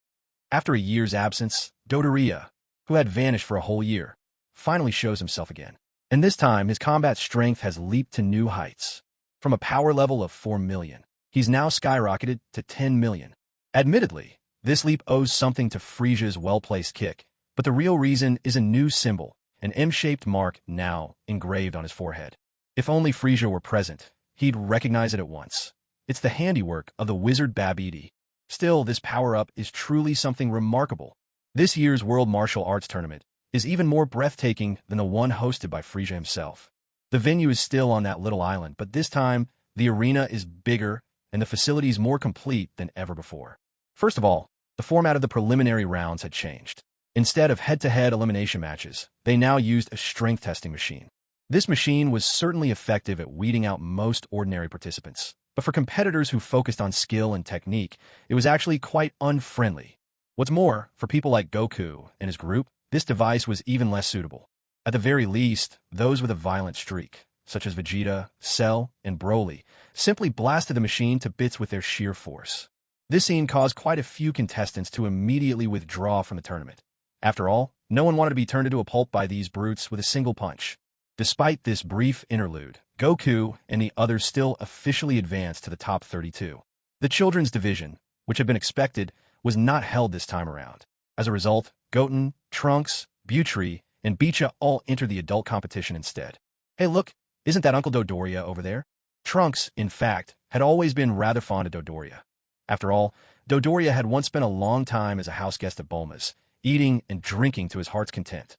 After a year's absence, Dodoria, who had vanished for a whole year, finally shows himself again. And this time, his combat strength has leaped to new heights. From a power level of 4 million, he's now skyrocketed to 10 million. Admittedly, this leap owes something to Frieza's well-placed kick, but the real reason is a new symbol, an M-shaped mark now engraved on his forehead. If only Frieza were present, he'd recognize it at once. It's the handiwork of the wizard Babidi. Still, this power-up is truly something remarkable. This year's World Martial Arts Tournament is even more breathtaking than the one hosted by Frieza himself. The venue is still on that little island, but this time, the arena is bigger and the facilities more complete than ever before. First of all, the format of the preliminary rounds had changed. Instead of head-to-head elimination matches, they now used a strength testing machine. This machine was certainly effective at weeding out most ordinary participants, but for competitors who focused on skill and technique, it was actually quite unfriendly. What's more, for people like Goku and his group, this device was even less suitable. At the very least, those with a violent streak, such as Vegeta, Cell, and Broly, simply blasted the machine to bits with their sheer force. This scene caused quite a few contestants to immediately withdraw from the tournament. After all, no one wanted to be turned into a pulp by these brutes with a single punch. Despite this brief interlude, Goku and the others still officially advanced to the top 32. The children's division, which had been expected, was not held this time around. As a result, Goten, Trunks, Butri, and Bicha all entered the adult competition instead. Hey look, isn't that Uncle Dodoria over there? Trunks, in fact, had always been rather fond of Dodoria. After all, Dodoria had once spent a long time as a house guest at Bulma's, eating and drinking to his heart's content.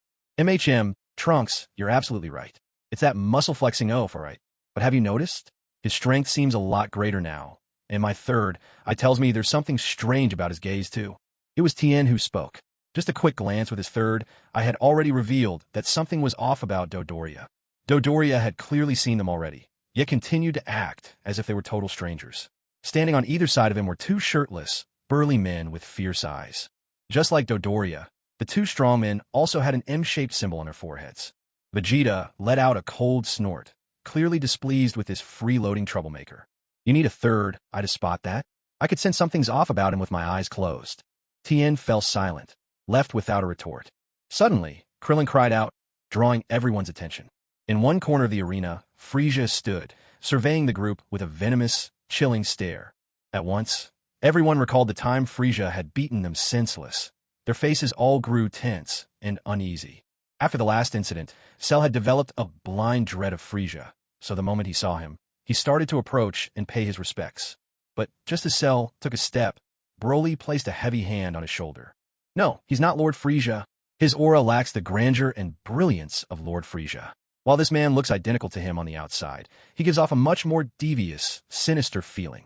Trunks, you're absolutely right. It's that muscle-flexing oaf, all right. But have you noticed? His strength seems a lot greater now. And my third eye tells me there's something strange about his gaze, too. It was Tien who spoke. Just a quick glance with his third eye had already revealed that something was off about Dodoria. Dodoria had clearly seen them already, yet continued to act as if they were total strangers. Standing on either side of him were two shirtless, burly men with fierce eyes. Just like Dodoria, the two strong men also had an M-shaped symbol on their foreheads. Vegeta let out a cold snort, clearly displeased with this freeloading troublemaker. You need a third eye to spot that? I could sense something's off about him with my eyes closed. Tien fell silent, left without a retort. Suddenly, Krillin cried out, drawing everyone's attention. In one corner of the arena, Frieza stood, surveying the group with a venomous, chilling stare. At once, everyone recalled the time Frieza had beaten them senseless. Their faces all grew tense and uneasy. After the last incident, Cell had developed a blind dread of Frieza, so the moment he saw him, he started to approach and pay his respects. But just as Cell took a step, Broly placed a heavy hand on his shoulder. No, he's not Lord Frieza. His aura lacks the grandeur and brilliance of Lord Frieza. While this man looks identical to him on the outside, he gives off a much more devious, sinister feeling.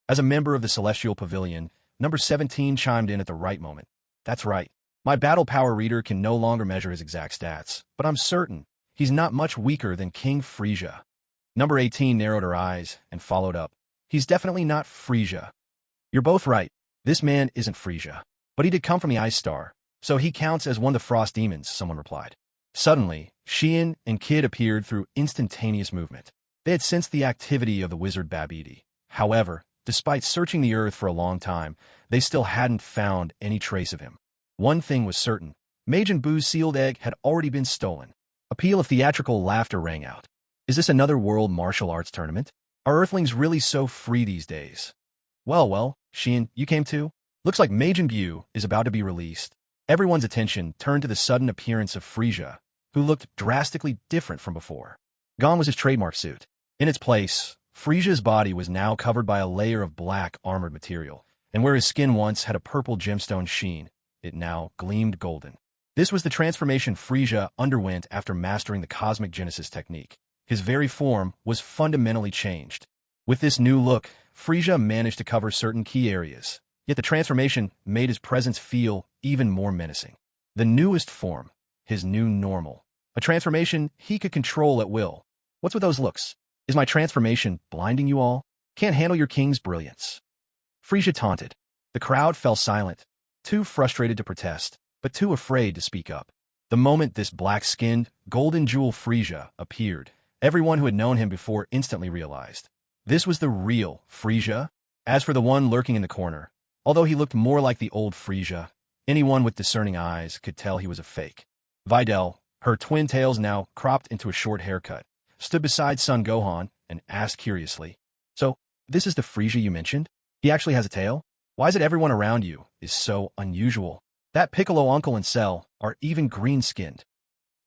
As a member of the Celestial Pavilion, number 17 chimed in at the right moment. That's right. My battle power reader can no longer measure his exact stats, but I'm certain he's not much weaker than King Frieza. Number 18 narrowed her eyes and followed up. He's definitely not Frieza. You're both right. This man isn't Frieza. But he did come from the Ice Star, so he counts as one of the Frost Demons, someone replied. Suddenly, Xian and Kid appeared through instantaneous movement. They had sensed the activity of the wizard Babidi. However, despite searching the earth for a long time, they still hadn't found any trace of him. One thing was certain. Majin Buu's sealed egg had already been stolen. A peal of theatrical laughter rang out. Is this another world martial arts tournament? Are Earthlings really so free these days? Well, Xian, you came too? Looks like Majin Buu is about to be released. Everyone's attention turned to the sudden appearance of Frieza, who looked drastically different from before. Gone was his trademark suit. In its place, Frieza's body was now covered by a layer of black armored material, and where his skin once had a purple gemstone sheen, it now gleamed golden. This was the transformation Frieza underwent after mastering the Cosmic Genesis technique. His very form was fundamentally changed. With this new look, Frieza managed to cover certain key areas, yet the transformation made his presence feel even more menacing. The newest form, his new normal, a transformation he could control at will. What's with those looks? Is my transformation blinding you all? Can't handle your king's brilliance? Frieza taunted. The crowd fell silent, too frustrated to protest, but too afraid to speak up. The moment this black-skinned, golden jewel Frieza appeared, everyone who had known him before instantly realized. This was the real Frieza. As for the one lurking in the corner, although he looked more like the old Frieza, anyone with discerning eyes could tell he was a fake. Videl, her twin tails now cropped into a short haircut, stood beside son Gohan and asked curiously, So, this is the Frieza you mentioned? He actually has a tail? Why is it everyone around you is so unusual? That Piccolo uncle and Cell are even green-skinned.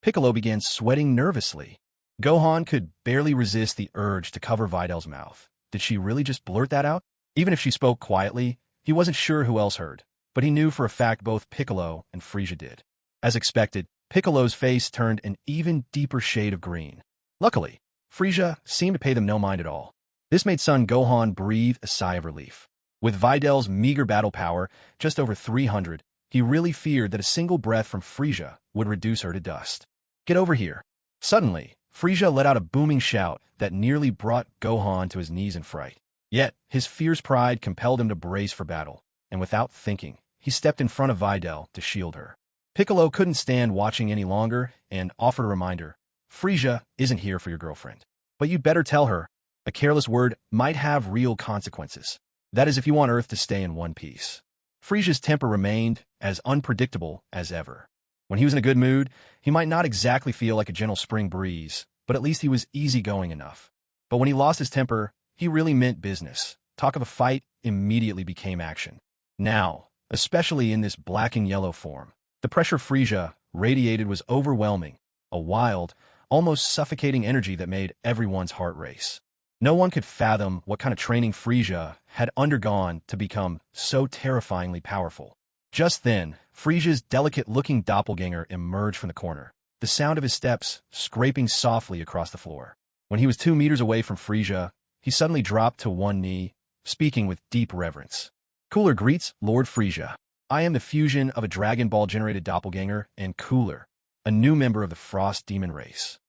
Piccolo began sweating nervously. Gohan could barely resist the urge to cover Videl's mouth. Did she really just blurt that out? Even if she spoke quietly, he wasn't sure who else heard, but he knew for a fact both Piccolo and Frieza did. As expected, Piccolo's face turned an even deeper shade of green. Luckily, Frieza seemed to pay them no mind at all. This made son Gohan breathe a sigh of relief. With Videl's meager battle power, just over 300, he really feared that a single breath from Frieza would reduce her to dust. Get over here. Suddenly, Frieza let out a booming shout that nearly brought Gohan to his knees in fright. Yet, his fierce pride compelled him to brace for battle, and without thinking, he stepped in front of Videl to shield her. Piccolo couldn't stand watching any longer and offered a reminder. Frieza isn't here for your girlfriend. But you'd better tell her. A careless word might have real consequences. That is if you want Earth to stay in one piece. Frieza's temper remained as unpredictable as ever. When he was in a good mood, he might not exactly feel like a gentle spring breeze, but at least he was easygoing enough. But when he lost his temper, he really meant business. Talk of a fight immediately became action. Now, especially in this black and yellow form, the pressure Frieza radiated was overwhelming, a wild, almost suffocating energy that made everyone's heart race. No one could fathom what kind of training Frieza had undergone to become so terrifyingly powerful. Just then, Frieza's delicate-looking doppelganger emerged from the corner, the sound of his steps scraping softly across the floor. When he was 2 meters away from Frieza, he suddenly dropped to one knee, speaking with deep reverence. Cooler greets Lord Frieza. I am the fusion of a Dragon Ball-generated doppelganger and Cooler, a new member of the Frost Demon race.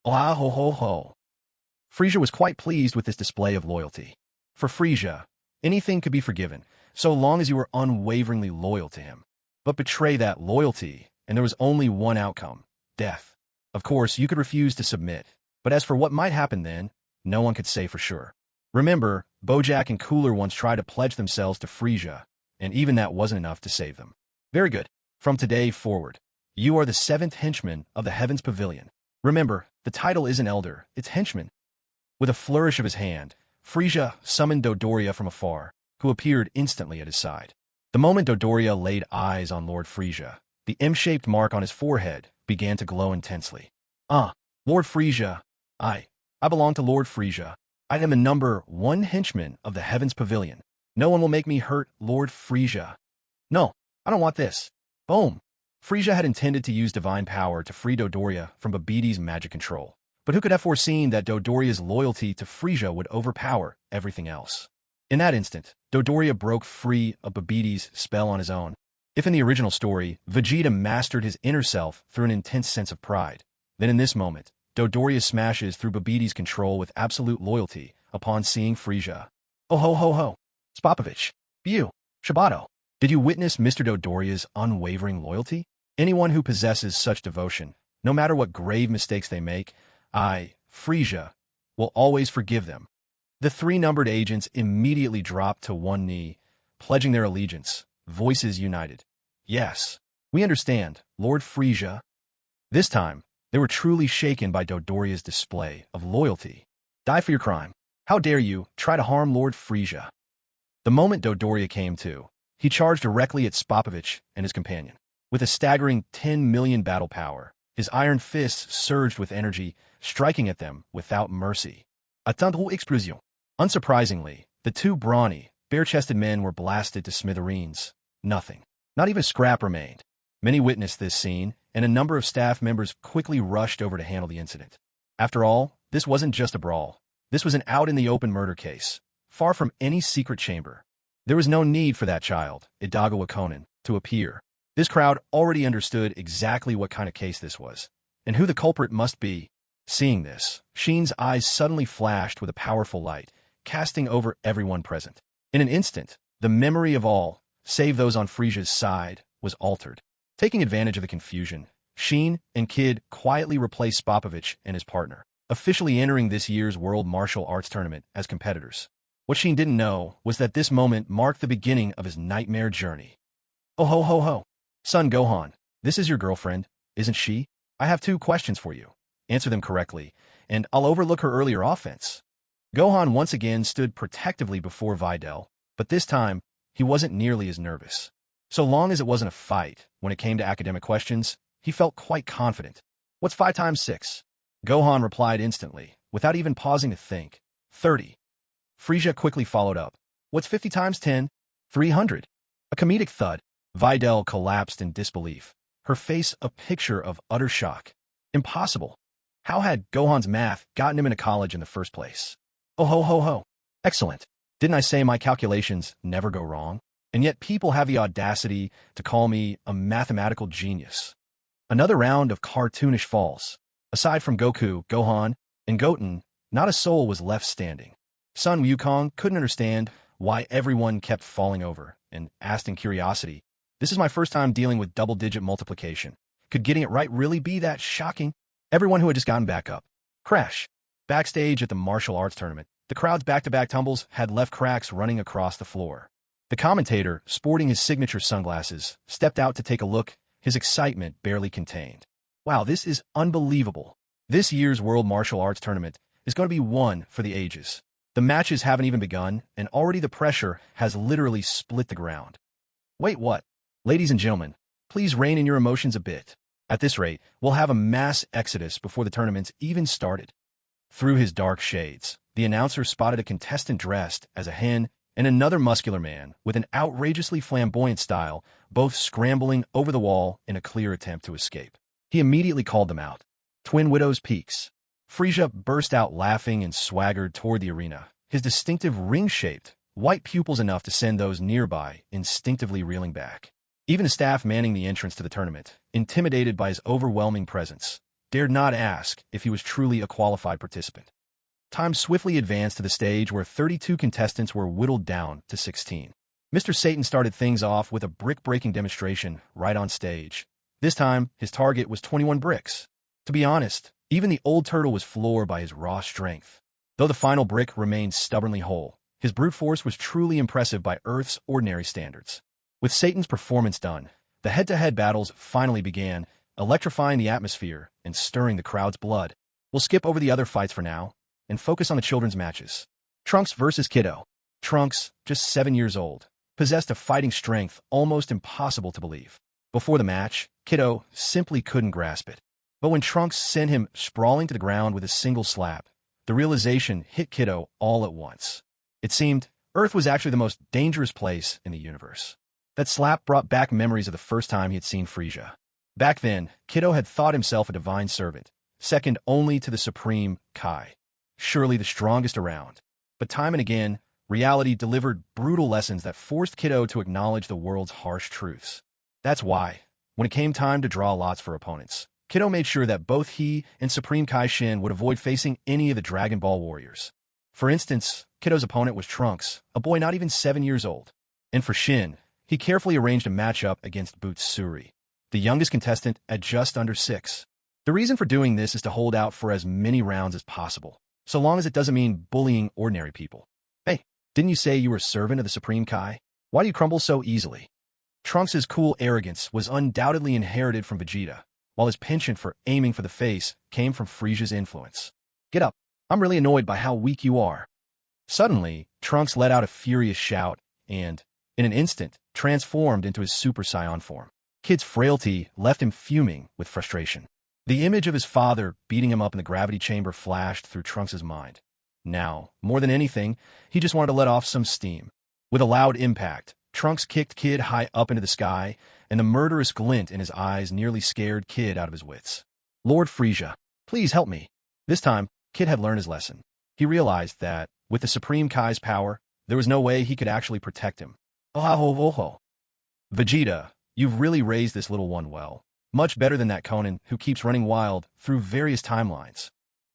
Ah ho ho ho. Frieza was quite pleased with this display of loyalty. For Frieza, anything could be forgiven, so long as you were unwaveringly loyal to him. But betray that loyalty, and there was only one outcome: death. Of course, you could refuse to submit, but as for what might happen then, no one could say for sure. Remember, Bojack and Cooler once tried to pledge themselves to Frieza, and even that wasn't enough to save them. Very good. From today forward, you are the 7th henchman of the Heavens Pavilion. Remember, the title isn't elder, it's henchman. With a flourish of his hand, Frieza summoned Dodoria from afar, who appeared instantly at his side. The moment Dodoria laid eyes on Lord Frieza, the M-shaped mark on his forehead began to glow intensely. Lord Frieza, I belong to Lord Frieza. I am the number 1 henchman of the Heavens Pavilion. No one will make me hurt Lord Frieza. No, I don't want this. Boom. Frieza had intended to use divine power to free Dodoria from Babidis' magic control. But who could have foreseen that Dodoria's loyalty to Frieza would overpower everything else? In that instant, Dodoria broke free of Babidis' spell on his own. If in the original story, Vegeta mastered his inner self through an intense sense of pride, then in this moment, Dodoria smashes through Babidis' control with absolute loyalty upon seeing Frieza. Oh ho ho ho! Spopovich, you, Shibato, did you witness Mr. Dodoria's unwavering loyalty? Anyone who possesses such devotion, no matter what grave mistakes they make, Frieza, will always forgive them. The 3 numbered agents immediately dropped to one knee, pledging their allegiance, voices united. Yes, we understand, Lord Frieza. This time, they were truly shaken by Dodoria's display of loyalty. Die for your crime. How dare you try to harm Lord Frieza? The moment Dodoria came to, he charged directly at Spopovich and his companion. With a staggering 10 million battle power, his iron fists surged with energy, striking at them without mercy. A tongue explosion. Unsurprisingly, the 2 brawny, bare-chested men were blasted to smithereens. Nothing. Not even scrap remained. Many witnessed this scene, and a number of staff members quickly rushed over to handle the incident. After all, this wasn't just a brawl. This was an out-in-the-open murder case, far from any secret chamber. There was no need for that child, Idagawa Conan, to appear. This crowd already understood exactly what kind of case this was, and who the culprit must be. Seeing this, Sheen's eyes suddenly flashed with a powerful light, casting over everyone present. In an instant, the memory of all, save those on Frieza's side, was altered. Taking advantage of the confusion, Sheen and Kid quietly replaced Spopovich and his partner, officially entering this year's World Martial Arts Tournament as competitors. What Sheen didn't know was that this moment marked the beginning of his nightmare journey. Oh ho ho ho! Son Gohan, this is your girlfriend, isn't she? I have 2 questions for you. Answer them correctly, and I'll overlook her earlier offense. Gohan once again stood protectively before Videl, but this time, he wasn't nearly as nervous. So long as it wasn't a fight, when it came to academic questions, he felt quite confident. What's 5 times 6? Gohan replied instantly, without even pausing to think. 30. Frieza quickly followed up. What's 50 times 10? 300. A comedic thud. Videl collapsed in disbelief, her face a picture of utter shock. Impossible. How had Gohan's math gotten him into college in the first place? Oh ho ho ho. Excellent. Didn't I say my calculations never go wrong? And yet people have the audacity to call me a mathematical genius. Another round of cartoonish falls. Aside from Goku, Gohan, and Goten, not a soul was left standing. Sun Wukong couldn't understand why everyone kept falling over, and asked in curiosity, "This is my first time dealing with double-digit multiplication. Could getting it right really be that shocking?" Everyone who had just gotten back up. Crash. Backstage at the martial arts tournament, the crowd's back-to-back tumbles had left cracks running across the floor. The commentator, sporting his signature sunglasses, stepped out to take a look, his excitement barely contained. Wow, this is unbelievable. This year's World Martial Arts Tournament is going to be one for the ages. The matches haven't even begun, and already the pressure has literally split the ground. Wait, what? Ladies and gentlemen, please rein in your emotions a bit. At this rate, we'll have a mass exodus before the tournament's even started. Through his dark shades, the announcer spotted a contestant dressed as a hen and another muscular man with an outrageously flamboyant style, both scrambling over the wall in a clear attempt to escape. He immediately called them out. Twin Widows Peaks. Frieza burst out laughing and swaggered toward the arena, his distinctive ring-shaped, white pupils enough to send those nearby instinctively reeling back. Even the staff manning the entrance to the tournament, intimidated by his overwhelming presence, dared not ask if he was truly a qualified participant. Time swiftly advanced to the stage where 32 contestants were whittled down to 16. Mr. Satan started things off with a brick-breaking demonstration right on stage. This time, his target was 21 bricks. To be honest, even the old turtle was floored by his raw strength. Though the final brick remained stubbornly whole, his brute force was truly impressive by Earth's ordinary standards. With Satan's performance done, the head-to-head battles finally began, electrifying the atmosphere and stirring the crowd's blood. We'll skip over the other fights for now and focus on the children's matches. Trunks versus Kiddo. Trunks, just 7 years old, possessed a fighting strength almost impossible to believe. Before the match, Kiddo simply couldn't grasp it. But when Trunks sent him sprawling to the ground with a single slap, the realization hit Kiddo all at once. It seemed Earth was actually the most dangerous place in the universe. That slap brought back memories of the first time he had seen Frieza. Back then, Kiddo had thought himself a divine servant, second only to the Supreme Kai. Surely the strongest around. But time and again, reality delivered brutal lessons that forced Kiddo to acknowledge the world's harsh truths. That's why, when it came time to draw lots for opponents, Kiddo made sure that both he and Supreme Kai Shin would avoid facing any of the Dragon Ball warriors. For instance, Kiddo's opponent was Trunks, a boy not even 7 years old. And for Shin, he carefully arranged a matchup against Butsuri, the youngest contestant at just under 6. The reason for doing this is to hold out for as many rounds as possible, so long as it doesn't mean bullying ordinary people. Hey, didn't you say you were a servant of the Supreme Kai? Why do you crumble so easily? Trunks' cool arrogance was undoubtedly inherited from Vegeta, while his penchant for aiming for the face came from Frieza's influence. Get up. I'm really annoyed by how weak you are. Suddenly, Trunks let out a furious shout and, in an instant, transformed into his Super Saiyan form. Kid's frailty left him fuming with frustration. The image of his father beating him up in the gravity chamber flashed through Trunks' mind. Now, more than anything, he just wanted to let off some steam. With a loud impact, Trunks kicked Kid high up into the sky, and the murderous glint in his eyes nearly scared Kid out of his wits. Lord Frieza, please help me. This time, Kid had learned his lesson. He realized that, with the Supreme Kai's power, there was no way he could actually protect him. Oh, Vegeta, you've really raised this little one well. Much better than that Canon who keeps running wild through various timelines.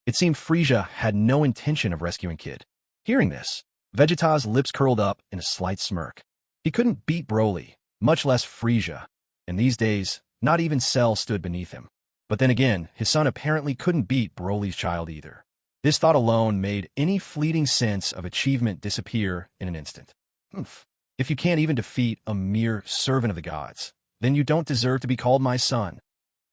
It seemed Frieza had no intention of rescuing Kid. Hearing this, Vegeta's lips curled up in a slight smirk. He couldn't beat Broly, much less Frieza, and these days, not even Cell stood beneath him. But then again, his son apparently couldn't beat Broly's child either. This thought alone made any fleeting sense of achievement disappear in an instant. If you can't even defeat a mere servant of the gods, then you don't deserve to be called my son.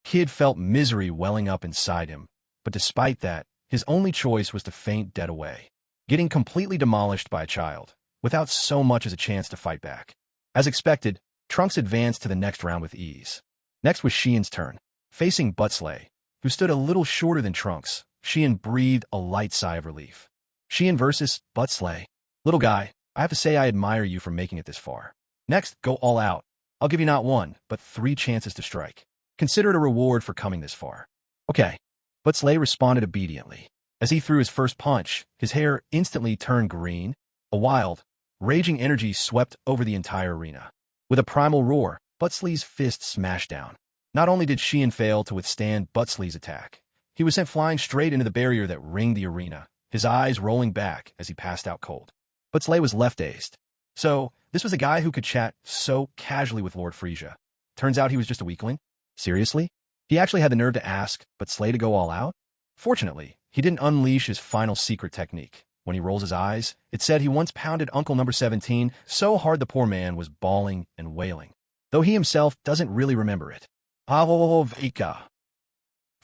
Kid felt misery welling up inside him, but despite that, his only choice was to faint dead away, getting completely demolished by a child, without so much as a chance to fight back. As expected, Trunks advanced to the next round with ease. Next was Shien's turn. Facing Butsley, who stood a little shorter than Trunks, Shien breathed a light sigh of relief. Shien versus Butsley. Little guy, I have to say I admire you for making it this far. Next, go all out. I'll give you not 1, but 3 chances to strike. Consider it a reward for coming this far. Okay. Butsley responded obediently. As he threw his first punch, his hair instantly turned green. A wild, raging energy swept over the entire arena. With a primal roar, Butsley's fist smashed down. Not only did Shien fail to withstand Butsley's attack, he was sent flying straight into the barrier that ringed the arena, his eyes rolling back as he passed out cold. Butsley was left dazed. So, this was a guy who could chat so casually with Lord Frieza. Turns out he was just a weakling? Seriously? He actually had the nerve to ask Butsley to go all out? Fortunately, he didn't unleash his final secret technique. When he rolls his eyes, it said he once pounded Uncle Number 17 so hard the poor man was bawling and wailing, though he himself doesn't really remember it. Vika.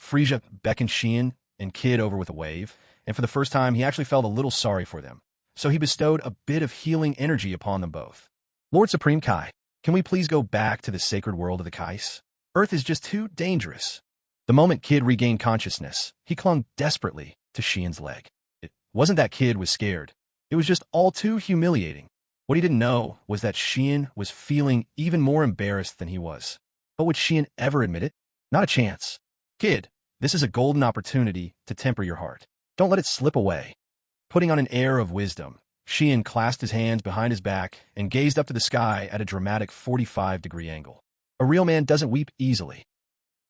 Frieza beckoned Shien and Kid over with a wave, and for the first time he actually felt a little sorry for them, so he bestowed a bit of healing energy upon them both. Lord Supreme Kai, can we please go back to the sacred world of the Kais? Earth is just too dangerous. The moment Kid regained consciousness, he clung desperately to Shien's leg. It wasn't that Kid was scared. It was just all too humiliating. What he didn't know was that Shien was feeling even more embarrassed than he was. But would Shien ever admit it? Not a chance. Kid, this is a golden opportunity to temper your heart. Don't let it slip away. Putting on an air of wisdom, Xian clasped his hands behind his back and gazed up to the sky at a dramatic 45-degree angle. A real man doesn't weep easily.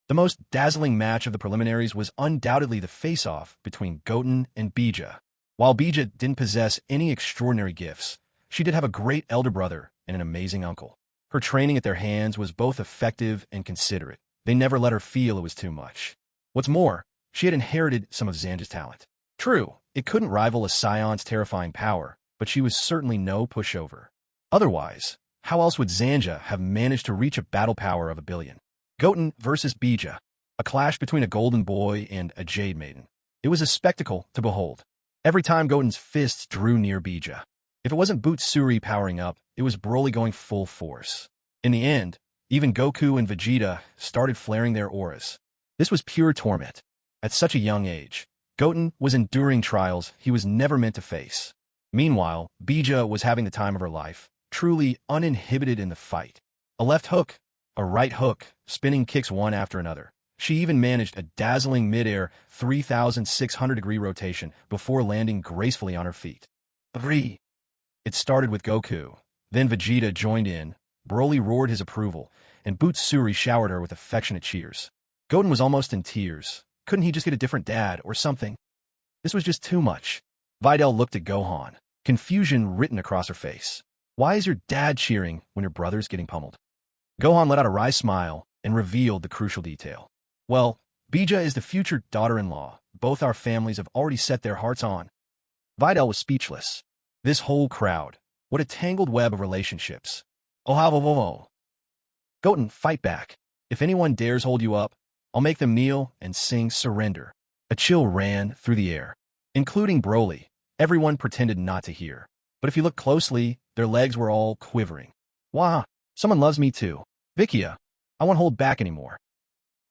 The most dazzling match of the preliminaries was undoubtedly the face-off between Goten and Bija. While Bija didn't possess any extraordinary gifts, she did have a great elder brother and an amazing uncle. Her training at their hands was both effective and considerate. They never let her feel it was too much. What's more, she had inherited some of Zanja's talent. True, it couldn't rival a scion's terrifying power, but she was certainly no pushover. Otherwise, how else would Zanja have managed to reach a battle power of 1 billion? Goten versus Bija, a clash between a golden boy and a jade maiden. It was a spectacle to behold. Every time Goten's fists drew near Bija, if it wasn't Butsuri powering up, it was Broly going full force. In the end, even Goku and Vegeta started flaring their auras. This was pure torment. At such a young age, Goten was enduring trials he was never meant to face. Meanwhile, Bija was having the time of her life, truly uninhibited in the fight. A left hook, a right hook, spinning kicks one after another. She even managed a dazzling mid-air 3,600-degree rotation before landing gracefully on her feet. 3. It started with Goku. Then Vegeta joined in, Broly roared his approval, and Butsuri showered her with affectionate cheers. Goten was almost in tears. Couldn't he just get a different dad or something? This was just too much. Videl looked at Gohan, confusion written across her face. Why is your dad cheering when your brother's getting pummeled? Gohan let out a wry smile and revealed the crucial detail. Well, Bija is the future daughter-in-law. Both our families have already set their hearts on. Videl was speechless. This whole crowd. What a tangled web of relationships. Oh. Goten, fight back. If anyone dares hold you up, I'll make them kneel and sing surrender. A chill ran through the air. Including Broly. Everyone pretended not to hear. But if you look closely, their legs were all quivering. Wah, someone loves me too. Vikia, I won't hold back anymore.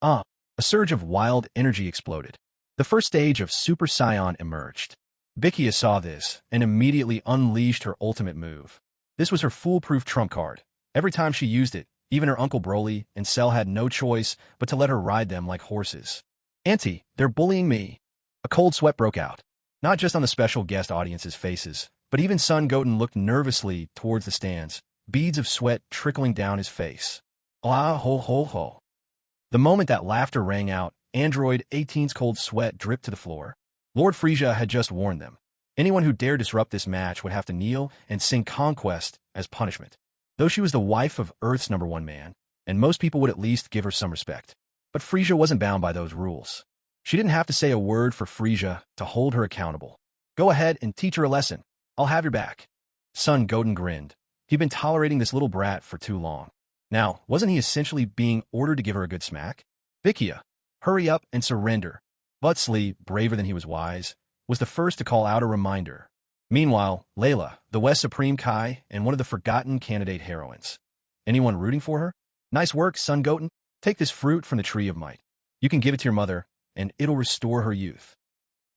A surge of wild energy exploded. The first stage of Super Saiyan emerged. Vikia saw this and immediately unleashed her ultimate move. This was her foolproof trump card. Every time she used it, even her Uncle Broly and Cell had no choice but to let her ride them like horses. Auntie, they're bullying me. A cold sweat broke out. Not just on the special guest audience's faces, but even son Goten looked nervously towards the stands, beads of sweat trickling down his face. Ah ho ho ho. The moment that laughter rang out, Android 18's cold sweat dripped to the floor. Lord Frieza had just warned them. Anyone who dared disrupt this match would have to kneel and sing Conquest as punishment. Though she was the wife of Earth's #1 man, and most people would at least give her some respect. But Frieza wasn't bound by those rules. She didn't have to say a word for Frieza to hold her accountable. Go ahead and teach her a lesson. I'll have your back. Son Goten grinned. He'd been tolerating this little brat for too long. Now, wasn't he essentially being ordered to give her a good smack? Vikia, hurry up and surrender. Butsley, braver than he was wise, was the first to call out a reminder. Meanwhile, Layla, the West Supreme Kai, and one of the forgotten candidate heroines. Anyone rooting for her? Nice work, son Goten. Take this fruit from the tree of might. You can give it to your mother, and it'll restore her youth.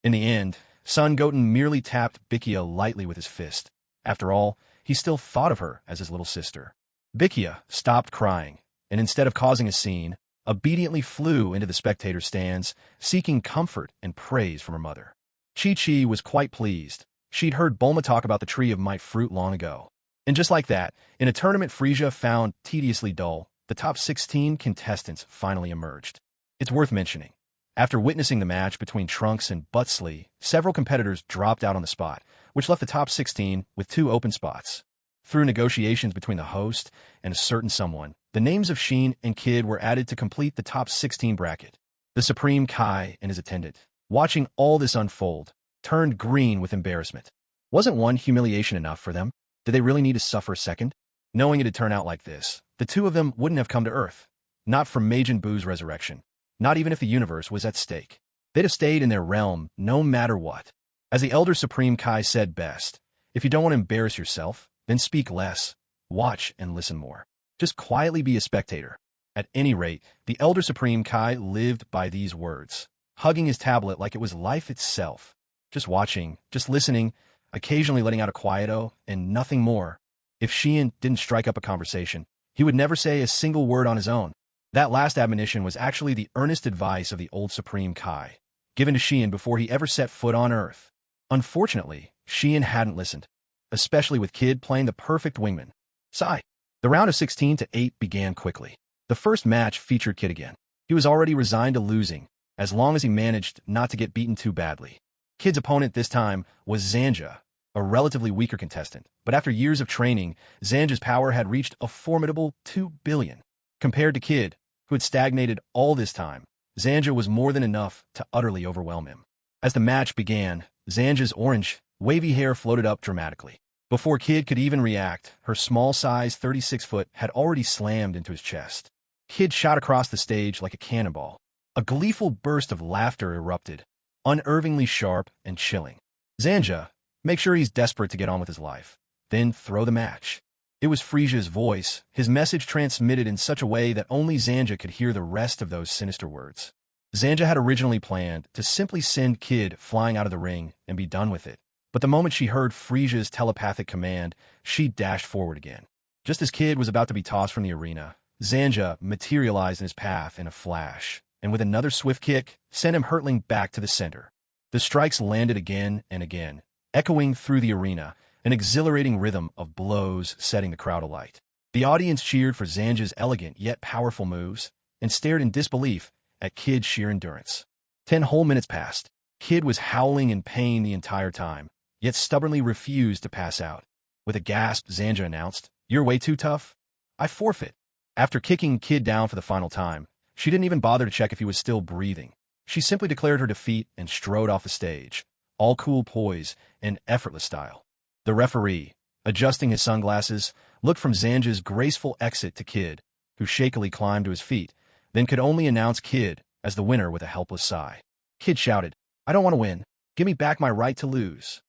In the end, son Goten merely tapped Vikia lightly with his fist. After all, he still thought of her as his little sister. Vikia stopped crying, and instead of causing a scene, obediently flew into the spectator stands, seeking comfort and praise from her mother. Chi-Chi was quite pleased. She'd heard Bulma talk about the Tree of Might fruit long ago. And just like that, in a tournament Frieza found tediously dull, the top 16 contestants finally emerged. It's worth mentioning. After witnessing the match between Trunks and Butsley, several competitors dropped out on the spot, which left the top 16 with 2 open spots. Through negotiations between the host and a certain someone, the names of Sheen and Kid were added to complete the top 16 bracket. The Supreme Kai and his attendant, watching all this unfold, turned green with embarrassment. Wasn't one humiliation enough for them? Did they really need to suffer a second? Knowing it'd turn out like this, the two of them wouldn't have come to Earth. Not for Majin Buu's resurrection. Not even if the universe was at stake. They'd have stayed in their realm no matter what. As the Elder Supreme Kai said best, if you don't want to embarrass yourself, then speak less, watch and listen more. Just quietly be a spectator. At any rate, the Elder Supreme Kai lived by these words, hugging his tablet like it was life itself. Just watching, just listening, occasionally letting out a quieto, and nothing more. If Xian didn't strike up a conversation, he would never say a single word on his own. That last admonition was actually the earnest advice of the old Supreme Kai, given to Xian before he ever set foot on Earth. Unfortunately, Sheehan hadn't listened, especially with Kid playing the perfect wingman. Sigh. The round of 16 to 8 began quickly. The first match featured Kid again. He was already resigned to losing, as long as he managed not to get beaten too badly. Kid's opponent this time was Zanja, a relatively weaker contestant, but after years of training, Zanja's power had reached a formidable 2 billion. Compared to Kid, who had stagnated all this time, Zanja was more than enough to utterly overwhelm him. As the match began, Zanja's orange, wavy hair floated up dramatically. Before Kid could even react, her small-size 36-foot had already slammed into his chest. Kid shot across the stage like a cannonball. A gleeful burst of laughter erupted, unnervingly sharp and chilling. Zanja, make sure he's desperate to get on with his life. Then throw the match. It was Frieza's voice, his message transmitted in such a way that only Zanja could hear the rest of those sinister words. Zanja had originally planned to simply send Kid flying out of the ring and be done with it. But the moment she heard Frieza's telepathic command, she dashed forward again. Just as Kid was about to be tossed from the arena, Zanja materialized in his path in a flash, and with another swift kick, sent him hurtling back to the center. The strikes landed again and again, echoing through the arena, an exhilarating rhythm of blows setting the crowd alight. The audience cheered for Zanja's elegant yet powerful moves, and stared in disbelief at Kid's sheer endurance. 10 whole minutes passed. Kid was howling in pain the entire time, yet stubbornly refused to pass out. With a gasp, Zanja announced, "You're way too tough. I forfeit." After kicking Kid down for the final time, she didn't even bother to check if he was still breathing. She simply declared her defeat and strode off the stage, all cool poise and effortless style. The referee, adjusting his sunglasses, looked from Zanja's graceful exit to Kid, who shakily climbed to his feet, then could only announce Kid as the winner with a helpless sigh. Kid shouted, "I don't want to win. Give me back my right to lose."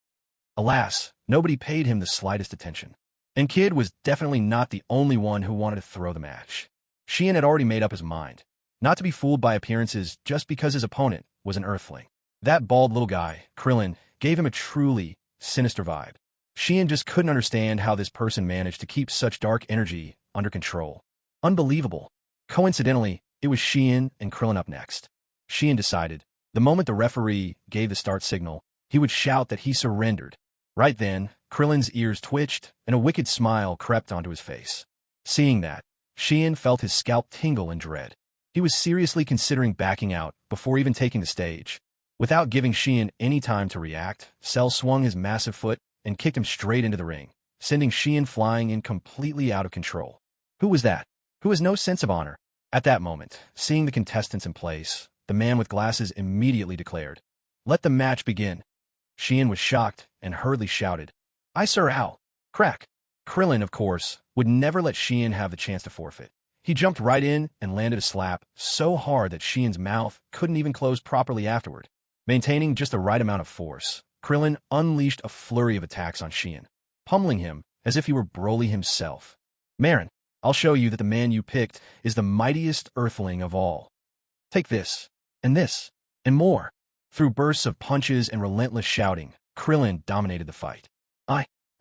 Alas, nobody paid him the slightest attention. And Kid was definitely not the only one who wanted to throw the match. Sheehan had already made up his mind, not to be fooled by appearances just because his opponent was an earthling. That bald little guy, Krillin, gave him a truly sinister vibe. Sheehan just couldn't understand how this person managed to keep such dark energy under control. Unbelievable. Coincidentally, it was Sheehan and Krillin up next. Sheehan decided, the moment the referee gave the start signal, he would shout that he surrendered. Right then, Krillin's ears twitched, and a wicked smile crept onto his face. Seeing that, Sheehan felt his scalp tingle in dread. He was seriously considering backing out before even taking the stage. Without giving Sheehan any time to react, Cell swung his massive foot and kicked him straight into the ring, sending Sheehan flying in completely out of control. Who was that? Who has no sense of honor? At that moment, seeing the contestants in place, the man with glasses immediately declared, "Let the match begin." Sheehan was shocked and hurriedly shouted, "Aye, sir, how?" Crack. Krillin, of course, would never let Sheehan have the chance to forfeit. He jumped right in and landed a slap so hard that Sheehan's mouth couldn't even close properly afterward. Maintaining just the right amount of force, Krillin unleashed a flurry of attacks on Sheehan, pummeling him as if he were Broly himself. "Marin, I'll show you that the man you picked is the mightiest earthling of all. Take this, and more." Through bursts of punches and relentless shouting, Krillin dominated the fight.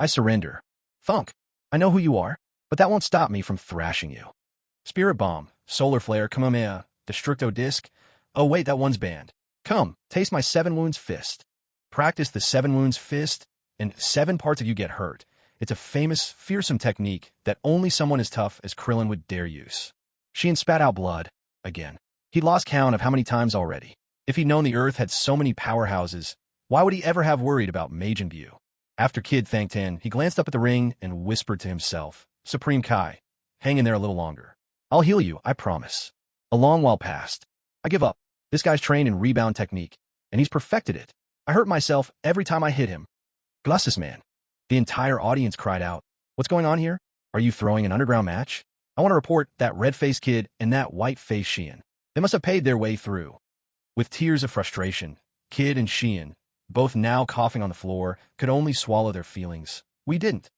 I surrender. Thunk. I know who you are, but that won't stop me from thrashing you. Spirit Bomb, Solar Flare, Kamehameha, Destructo Disc. Oh wait, that one's banned. Come, taste my 7 Wounds Fist. Practice the 7 Wounds Fist, and 7 parts of you get hurt. It's a famous, fearsome technique that only someone as tough as Krillin would dare use. Sheehan spat out blood. Again. He'd lost count of how many times already. If he'd known the Earth had so many powerhouses, why would he ever have worried about Mage in view? After Kid thanked him, he glanced up at the ring and whispered to himself, "Supreme Kai, hang in there a little longer. I'll heal you, I promise." A long while passed. "I give up. This guy's trained in rebound technique, and he's perfected it. I hurt myself every time I hit him." "Glussus, man." The entire audience cried out, "What's going on here? Are you throwing an underground match? I want to report that red-faced kid and that white-faced Sheehan. They must have paid their way through." With tears of frustration, Kid and Sheehan, both now coughing on the floor, could only swallow their feelings. We didn't.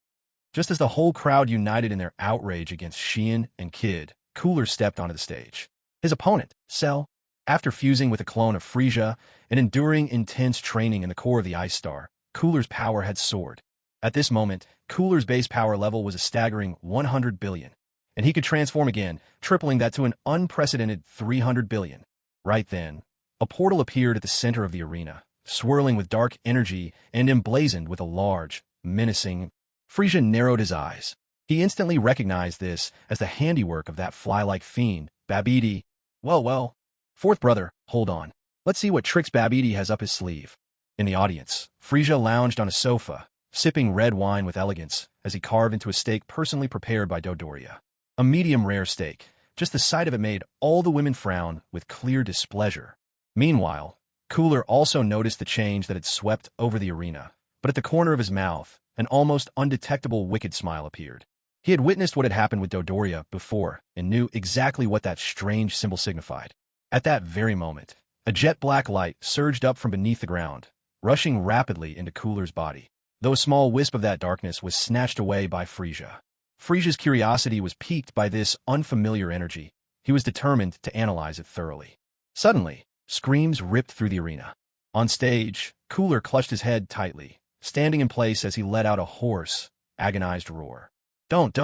Just as the whole crowd united in their outrage against Sheehan and Kid, Cooler stepped onto the stage. His opponent, Cell, after fusing with a clone of Frieza and enduring intense training in the core of the Ice Star, Cooler's power had soared. At this moment, Cooler's base power level was a staggering 100 billion, and he could transform again, tripling that to an unprecedented 300 billion. Right then, a portal appeared at the center of the arena, swirling with dark energy and emblazoned with a large, menacing. Frieza narrowed his eyes. He instantly recognized this as the handiwork of that fly-like fiend, Babidi. Well, fourth brother, hold on. Let's see what tricks Babidi has up his sleeve. In the audience, Frieza lounged on a sofa, sipping red wine with elegance as he carved into a steak personally prepared by Dodoria. A medium-rare steak. Just the sight of it made all the women frown with clear displeasure. Meanwhile, Cooler also noticed the change that had swept over the arena, but at the corner of his mouth, an almost undetectable wicked smile appeared. He had witnessed what had happened with Dodoria before and knew exactly what that strange symbol signified. At that very moment, a jet-black light surged up from beneath the ground, rushing rapidly into Cooler's body, though a small wisp of that darkness was snatched away by Frieza. Frieza's curiosity was piqued by this unfamiliar energy. He was determined to analyze it thoroughly. Suddenly, screams ripped through the arena. On stage, Cooler clutched his head tightly, standing in place as he let out a hoarse, agonized roar. Don't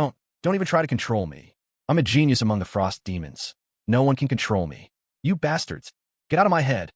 even try to control me. I'm a genius among the frost demons. No one can control me. You bastards, get out of my head.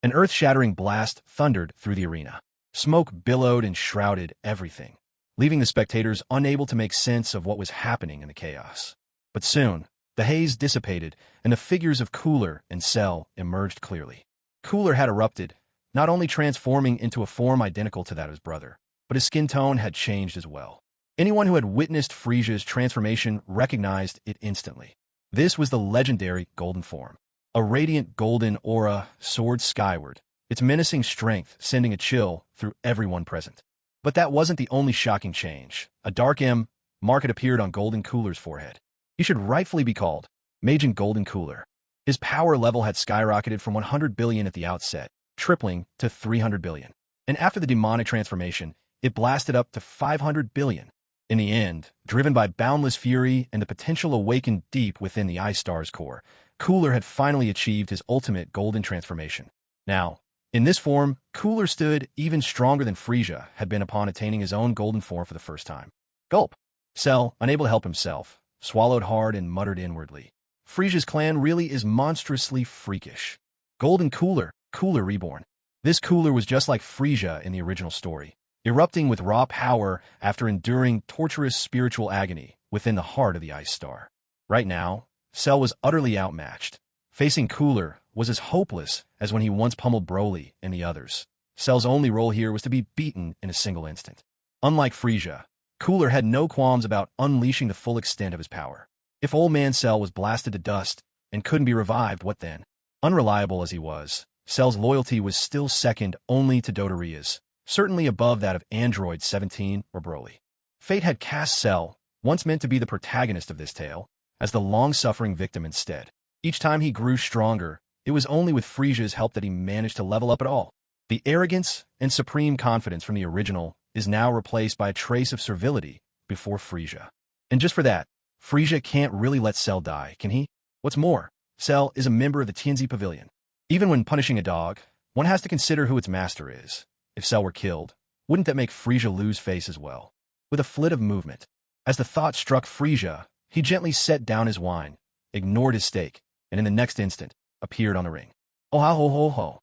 An earth-shattering blast thundered through the arena. Smoke billowed and shrouded everything, leaving the spectators unable to make sense of what was happening in the chaos. But soon, the haze dissipated, and the figures of Cooler and Cell emerged clearly. Cooler had erupted, not only transforming into a form identical to that of his brother, but his skin tone had changed as well. Anyone who had witnessed Frieza's transformation recognized it instantly. This was the legendary golden form. A radiant golden aura soared skyward, its menacing strength sending a chill through everyone present. But that wasn't the only shocking change. A dark M mark had appeared on Golden Cooler's forehead. He should rightfully be called Majin Golden Cooler. His power level had skyrocketed from 100 billion at the outset, tripling to 300 billion. And after the demonic transformation, it blasted up to 500 billion. In the end, driven by boundless fury and the potential awakened deep within the Ice Star's core, Cooler had finally achieved his ultimate golden transformation. Now, in this form, Cooler stood even stronger than Frieza had been upon attaining his own golden form for the first time. Gulp. Cell, unable to help himself, swallowed hard and muttered inwardly. Frieza's clan really is monstrously freakish. Golden Cooler, Cooler reborn. This Cooler was just like Frieza in the original story, erupting with raw power after enduring torturous spiritual agony within the heart of the Ice Star. Right now, Cell was utterly outmatched. Facing Cooler was as hopeless as when he once pummeled Broly and the others. Cell's only role here was to be beaten in a single instant. Unlike Frieza, Cooler had no qualms about unleashing the full extent of his power. If Old Man Cell was blasted to dust and couldn't be revived, what then? Unreliable as he was, Cell's loyalty was still second only to Dodoria's, certainly above that of Android 17 or Broly. Fate had cast Cell, once meant to be the protagonist of this tale, as the long-suffering victim instead. Each time he grew stronger, it was only with Frieza's help that he managed to level up at all. The arrogance and supreme confidence from the original is now replaced by a trace of servility before Frieza. And just for that, Frieza can't really let Cell die, can he? What's more, Cell is a member of the TNZ Pavilion. Even when punishing a dog, one has to consider who its master is. If Cell were killed, wouldn't that make Frieza lose face as well? With a flit of movement, as the thought struck Frieza, he gently set down his wine, ignored his steak, and in the next instant, appeared on the ring. Oh ha ho ho ho.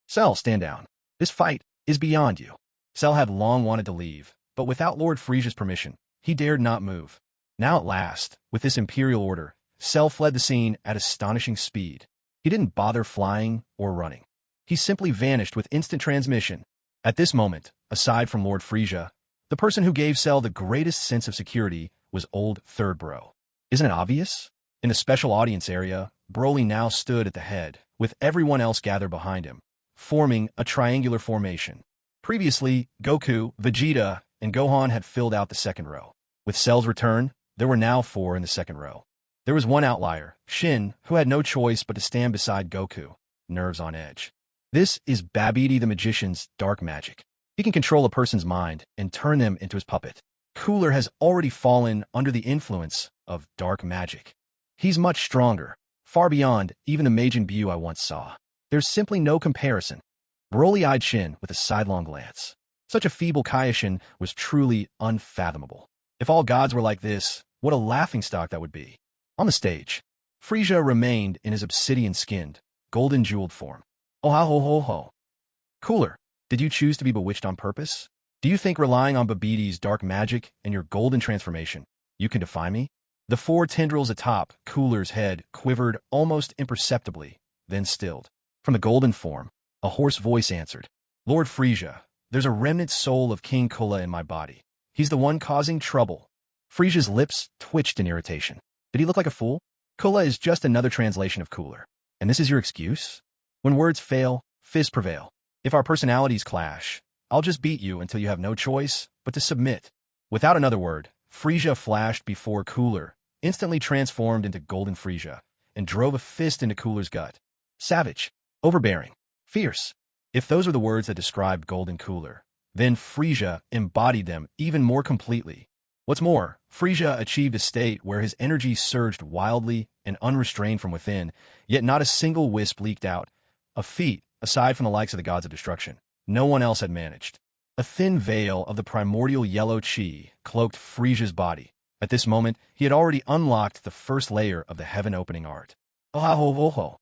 Cell, stand down. This fight is beyond you. Cell had long wanted to leave, but without Lord Frieza's permission, he dared not move. Now at last, with this imperial order, Cell fled the scene at astonishing speed. He didn't bother flying or running. He simply vanished with instant transmission. At this moment, aside from Lord Frieza, the person who gave Cell the greatest sense of security was old Third Bro. Isn't it obvious? In the special audience area, Broly now stood at the head, with everyone else gathered behind him, forming a triangular formation. Previously, Goku, Vegeta, and Gohan had filled out the second row. With Cell's return, there were now 4 in the second row. There was one outlier, Shin, who had no choice but to stand beside Goku, nerves on edge. This is Babidi the Magician's dark magic. He can control a person's mind and turn them into his puppet. Cooler has already fallen under the influence of dark magic. He's much stronger, far beyond even the Majin Buu I once saw. There's simply no comparison. Broly eyed Shin with a sidelong glance. Such a feeble Kaioshin was truly unfathomable. If all gods were like this, what a laughingstock that would be. On the stage, Frieza remained in his obsidian-skinned, golden-jeweled form. Oh ha ho ho ho. Cooler, did you choose to be bewitched on purpose? Do you think relying on Babiti's dark magic and your golden transformation, you can defy me? The four tendrils atop Cooler's head quivered almost imperceptibly, then stilled. From the golden form, a hoarse voice answered, Lord Frieza, there's a remnant soul of King Cooler in my body. He's the one causing trouble. Frieza's lips twitched in irritation. Did he look like a fool? Cooler is just another translation of Cooler. And this is your excuse? When words fail, fists prevail. If our personalities clash, I'll just beat you until you have no choice but to submit. Without another word, Frieza flashed before Cooler, instantly transformed into Golden Frieza, and drove a fist into Cooler's gut. Savage, overbearing, fierce. If those are the words that described Golden Cooler, then Frieza embodied them even more completely. What's more, Frieza achieved a state where his energy surged wildly and unrestrained from within, yet not a single wisp leaked out, a feat, aside from the likes of the gods of destruction, no one else had managed. A thin veil of the primordial yellow chi cloaked Frieza's body. At this moment, he had already unlocked the first layer of the heaven-opening art. Oh,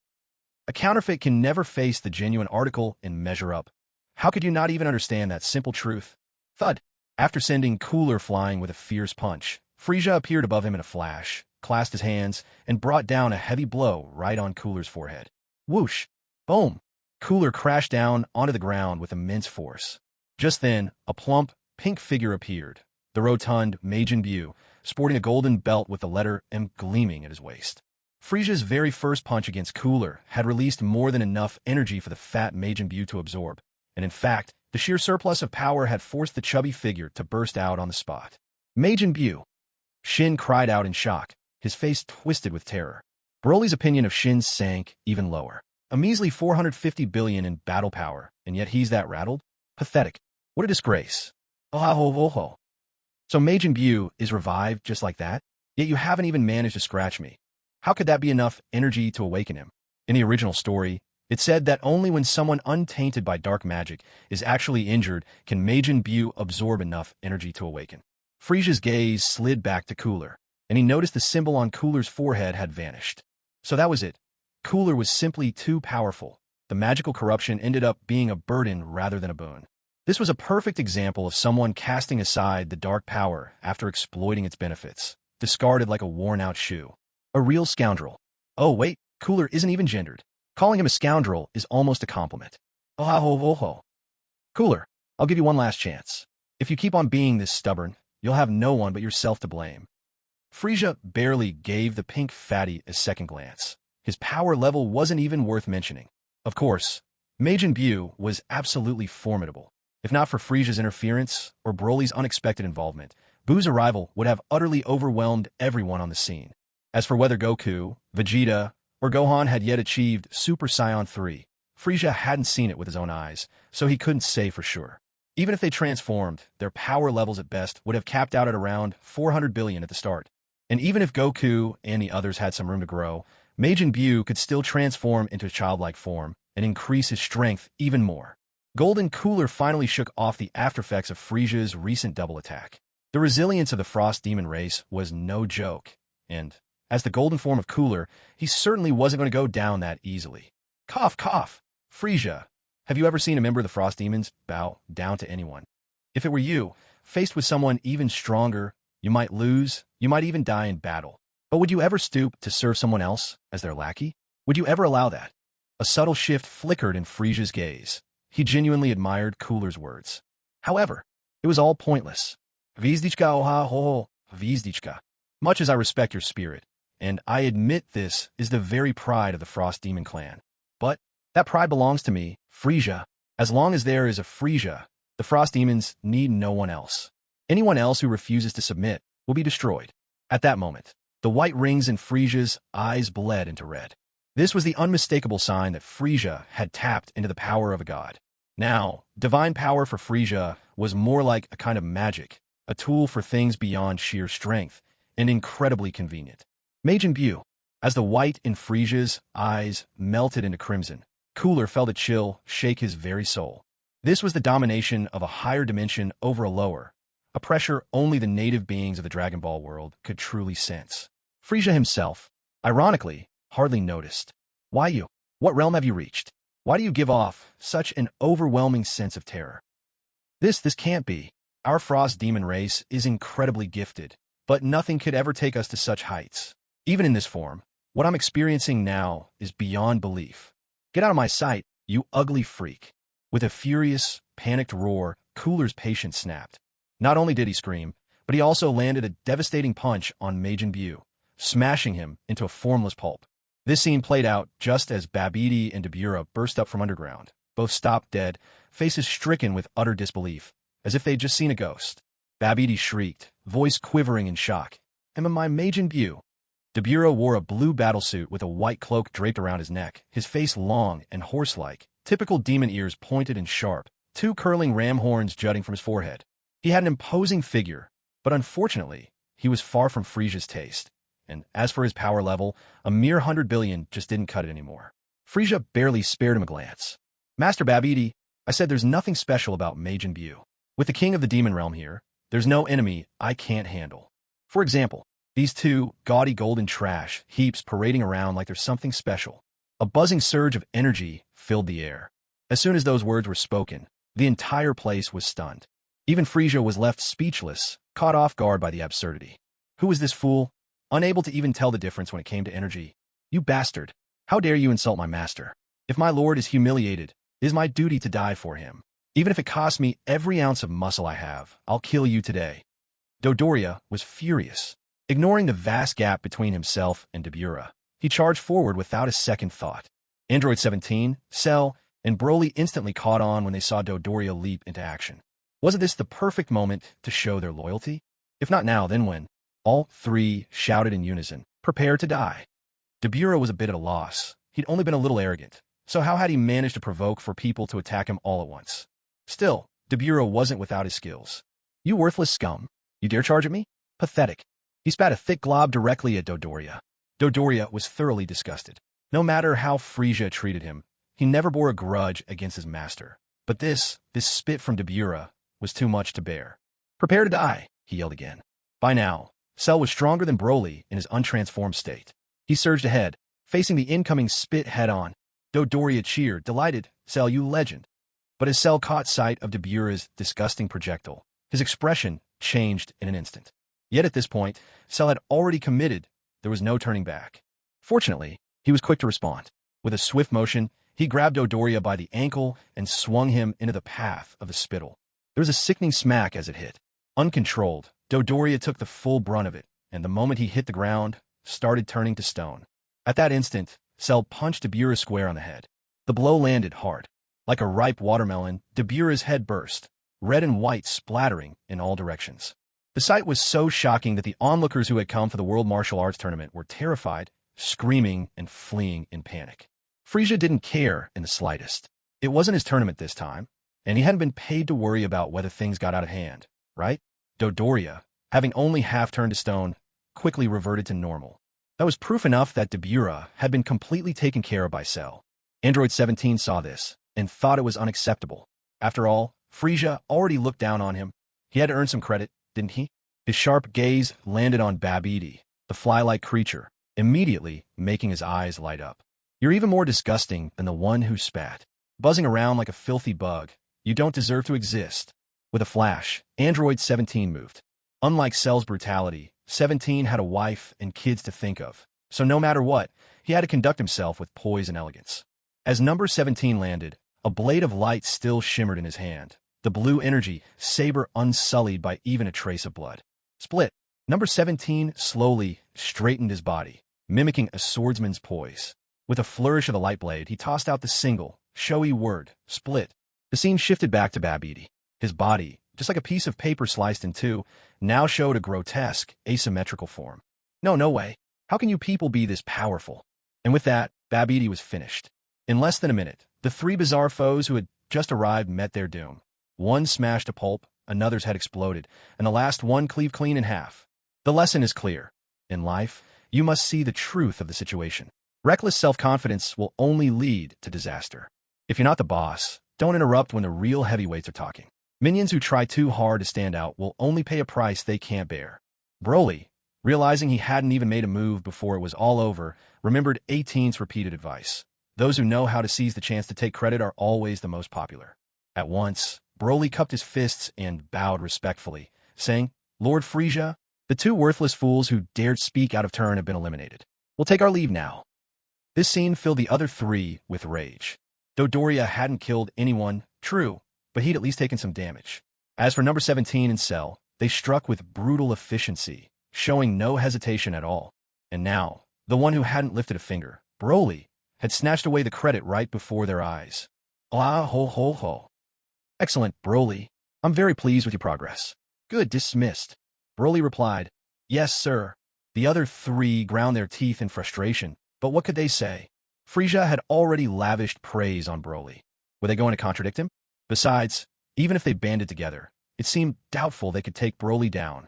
a counterfeit can never face the genuine article and measure up. How could you not even understand that simple truth? Thud! After sending Cooler flying with a fierce punch, Frieza appeared above him in a flash, clasped his hands, and brought down a heavy blow right on Cooler's forehead. Whoosh! Boom! Cooler crashed down onto the ground with immense force. Just then, a plump, pink figure appeared, the rotund Majin Buu, sporting a golden belt with the letter M gleaming at his waist. Frieza's very first punch against Cooler had released more than enough energy for the fat Majin Buu to absorb, and in fact, the sheer surplus of power had forced the chubby figure to burst out on the spot. Majin Buu! Shin cried out in shock, his face twisted with terror. Broly's opinion of Shin sank even lower. A measly 450 billion in battle power, and yet he's that rattled? Pathetic. What a disgrace. Oh. So Majin Buu is revived just like that? Yet you haven't even managed to scratch me. How could that be enough energy to awaken him? In the original story, it said that only when someone untainted by dark magic is actually injured can Majin Buu absorb enough energy to awaken. Frieza's gaze slid back to Cooler, and he noticed the symbol on Cooler's forehead had vanished. So that was it. Cooler was simply too powerful. The magical corruption ended up being a burden rather than a boon. This was a perfect example of someone casting aside the dark power after exploiting its benefits, discarded like a worn-out shoe. A real scoundrel. Oh, wait, Cooler isn't even gendered. Calling him a scoundrel is almost a compliment. Oh. Cooler, I'll give you one last chance. If you keep on being this stubborn, you'll have no one but yourself to blame. Frieza barely gave the pink fatty a second glance. His power level wasn't even worth mentioning. Of course, Majin Buu was absolutely formidable. If not for Frieza's interference or Broly's unexpected involvement, Buu's arrival would have utterly overwhelmed everyone on the scene. As for whether Goku, Vegeta, or Gohan had yet achieved Super Saiyan 3, Frieza hadn't seen it with his own eyes, so he couldn't say for sure. Even if they transformed, their power levels at best would have capped out at around 400 billion at the start. And even if Goku and the others had some room to grow, Majin Buu could still transform into a childlike form and increase his strength even more. Golden Cooler finally shook off the aftereffects of Frieza's recent double attack. The resilience of the Frost Demon race was no joke, and, as the golden form of Cooler, he certainly wasn't going to go down that easily. Cough. Frieza, have you ever seen a member of the Frost Demons bow down to anyone? If it were you, faced with someone even stronger, you might lose, you might even die in battle. But would you ever stoop to serve someone else as their lackey? Would you ever allow that? A subtle shift flickered in Frieza's gaze. He genuinely admired Cooler's words. However, it was all pointless. Vizdichka oha ho, Vizdichka. Much as I respect your spirit, and I admit this is the very pride of the Frost Demon clan. But that pride belongs to me, Frieza. As long as there is a Frieza, the Frost Demons need no one else. Anyone else who refuses to submit will be destroyed. At that moment, the white rings in Frieza's eyes bled into red. This was the unmistakable sign that Frieza had tapped into the power of a god. Now, divine power for Frieza was more like a kind of magic, a tool for things beyond sheer strength, and incredibly convenient. Majin Buu. As the white in Frieza's eyes melted into crimson, Cooler felt a chill shake his very soul. This was the domination of a higher dimension over a lower, a pressure only the native beings of the Dragon Ball world could truly sense. Frieza himself, ironically, hardly noticed. Why you? What realm have you reached? Why do you give off such an overwhelming sense of terror? This can't be. Our frost demon race is incredibly gifted, but nothing could ever take us to such heights. Even in this form, what I'm experiencing now is beyond belief. Get out of my sight, you ugly freak. With a furious, panicked roar, Cooler's patience snapped. Not only did he scream, but he also landed a devastating punch on Majin Buu, smashing him into a formless pulp. This scene played out just as Babidi and Dabura burst up from underground. Both stopped dead, faces stricken with utter disbelief, as if they'd just seen a ghost. Babidi shrieked, voice quivering in shock. "Am I Majin Buu?" Dabura wore a blue battlesuit with a white cloak draped around his neck, his face long and horse-like, typical demon ears pointed and sharp, two curling ram horns jutting from his forehead. He had an imposing figure, but unfortunately, he was far from Frieza's taste. And as for his power level, a mere 100 billion just didn't cut it anymore. Frieza barely spared him a glance. "Master Babidi, I said there's nothing special about Majin Buu. With the king of the demon realm here, there's no enemy I can't handle. For example, these two gaudy golden trash heaps parading around like there's something special." A buzzing surge of energy filled the air. As soon as those words were spoken, the entire place was stunned. Even Frieza was left speechless, caught off guard by the absurdity. Who was this fool? Unable to even tell the difference when it came to energy. "You bastard! How dare you insult my master? If my lord is humiliated, it is my duty to die for him. Even if it costs me every ounce of muscle I have, I'll kill you today." Dodoria was furious. Ignoring the vast gap between himself and Dabura, he charged forward without a second thought. Android 17, Cell, and Broly instantly caught on when they saw Dodoria leap into action. Wasn't this the perfect moment to show their loyalty? If not now, then when? All three shouted in unison, "Prepare to die." Dabura was a bit at a loss. He'd only been a little arrogant, so how had he managed to provoke for people to attack him all at once? Still, Dabura wasn't without his skills. "You worthless scum! You dare charge at me? Pathetic." He spat a thick glob directly at Dodoria. Dodoria was thoroughly disgusted. No matter how Frieza treated him, he never bore a grudge against his master. But this spit from Dabura was too much to bear. "Prepare to die," he yelled again. By now, Cell was stronger than Broly in his untransformed state. He surged ahead, facing the incoming spit head-on. Dodoria cheered, delighted, "Cell, you legend." But as Cell caught sight of Dabura's disgusting projectile, his expression changed in an instant. Yet at this point, Cell had already committed. There was no turning back. Fortunately, he was quick to respond. With a swift motion, he grabbed Dodoria by the ankle and swung him into the path of the spittle. There was a sickening smack as it hit. Uncontrolled, Dodoria took the full brunt of it, and the moment he hit the ground, started turning to stone. At that instant, Cell punched Dabura square on the head. The blow landed hard. Like a ripe watermelon, Dabura's head burst, red and white splattering in all directions. The sight was so shocking that the onlookers who had come for the World Martial Arts Tournament were terrified, screaming and fleeing in panic. Frieza didn't care in the slightest. It wasn't his tournament this time, and he hadn't been paid to worry about whether things got out of hand, right? Dodoria, having only half turned to stone, quickly reverted to normal. That was proof enough that Dabura had been completely taken care of by Cell. Android 17 saw this, and thought it was unacceptable. After all, Frieza already looked down on him. He had to earn some credit, didn't he? His sharp gaze landed on Babidi, the fly-like creature, immediately making his eyes light up. "You're even more disgusting than the one who spat. Buzzing around like a filthy bug. You don't deserve to exist." With a flash, Android 17 moved. Unlike Cell's brutality, 17 had a wife and kids to think of, so no matter what, he had to conduct himself with poise and elegance. As number 17 landed, a blade of light still shimmered in his hand, the blue energy saber unsullied by even a trace of blood. Split. Number 17 slowly straightened his body, mimicking a swordsman's poise. With a flourish of the light blade, he tossed out the single, showy word, "Split." The scene shifted back to Babidi. His body, just like a piece of paper sliced in two, now showed a grotesque, asymmetrical form. No way. How can you people be this powerful? And with that, Babidi was finished. In less than a minute, the three bizarre foes who had just arrived met their doom. One smashed to pulp, another's head exploded, and the last one cleaved clean in half. The lesson is clear. In life, you must see the truth of the situation. Reckless self-confidence will only lead to disaster. If you're not the boss, don't interrupt when the real heavyweights are talking. Minions who try too hard to stand out will only pay a price they can't bear. Broly, realizing he hadn't even made a move before it was all over, remembered 18's repeated advice. Those who know how to seize the chance to take credit are always the most popular. At once, Broly cupped his fists and bowed respectfully, saying, "Lord Frieza, the two worthless fools who dared speak out of turn have been eliminated. We'll take our leave now." This scene filled the other three with rage. Dodoria hadn't killed anyone, true, but he'd at least taken some damage. As for number 17 and Cell, they struck with brutal efficiency, showing no hesitation at all. And now, the one who hadn't lifted a finger, Broly, had snatched away the credit right before their eyes. Ah ho ho ho. Excellent, Broly. I'm very pleased with your progress. Good, dismissed. Broly replied, "Yes, sir." The other three ground their teeth in frustration, but what could they say? Frieza had already lavished praise on Broly. Were they going to contradict him? Besides, even if they banded together, it seemed doubtful they could take Broly down.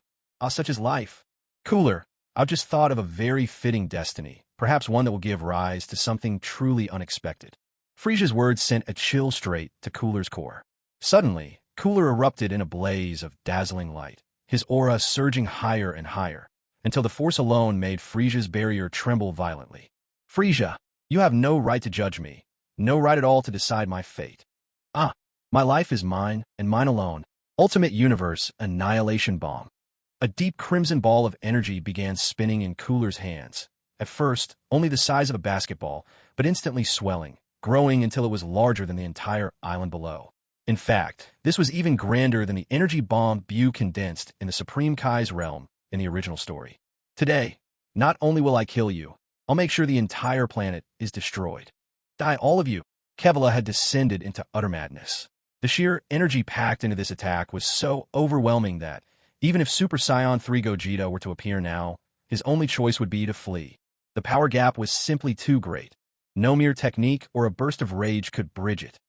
Such is life. Cooler, I've just thought of a very fitting destiny, perhaps one that will give rise to something truly unexpected. Frieza's words sent a chill straight to Cooler's core. Suddenly, Cooler erupted in a blaze of dazzling light, his aura surging higher and higher, until the force alone made Frieza's barrier tremble violently. "Frieza, you have no right to judge me, no right at all to decide my fate. My life is mine, and mine alone. Ultimate Universe Annihilation Bomb." A deep crimson ball of energy began spinning in Cooler's hands. At first, only the size of a basketball, but instantly swelling, growing until it was larger than the entire island below. In fact, this was even grander than the energy bomb Bu condensed in the Supreme Kai's realm in the original story. "Today, not only will I kill you, I'll make sure the entire planet is destroyed. Die, all of you." Kevla had descended into utter madness. The sheer energy packed into this attack was so overwhelming that, even if Super Saiyan 3 Gogeta were to appear now, his only choice would be to flee. The power gap was simply too great. No mere technique or a burst of rage could bridge it.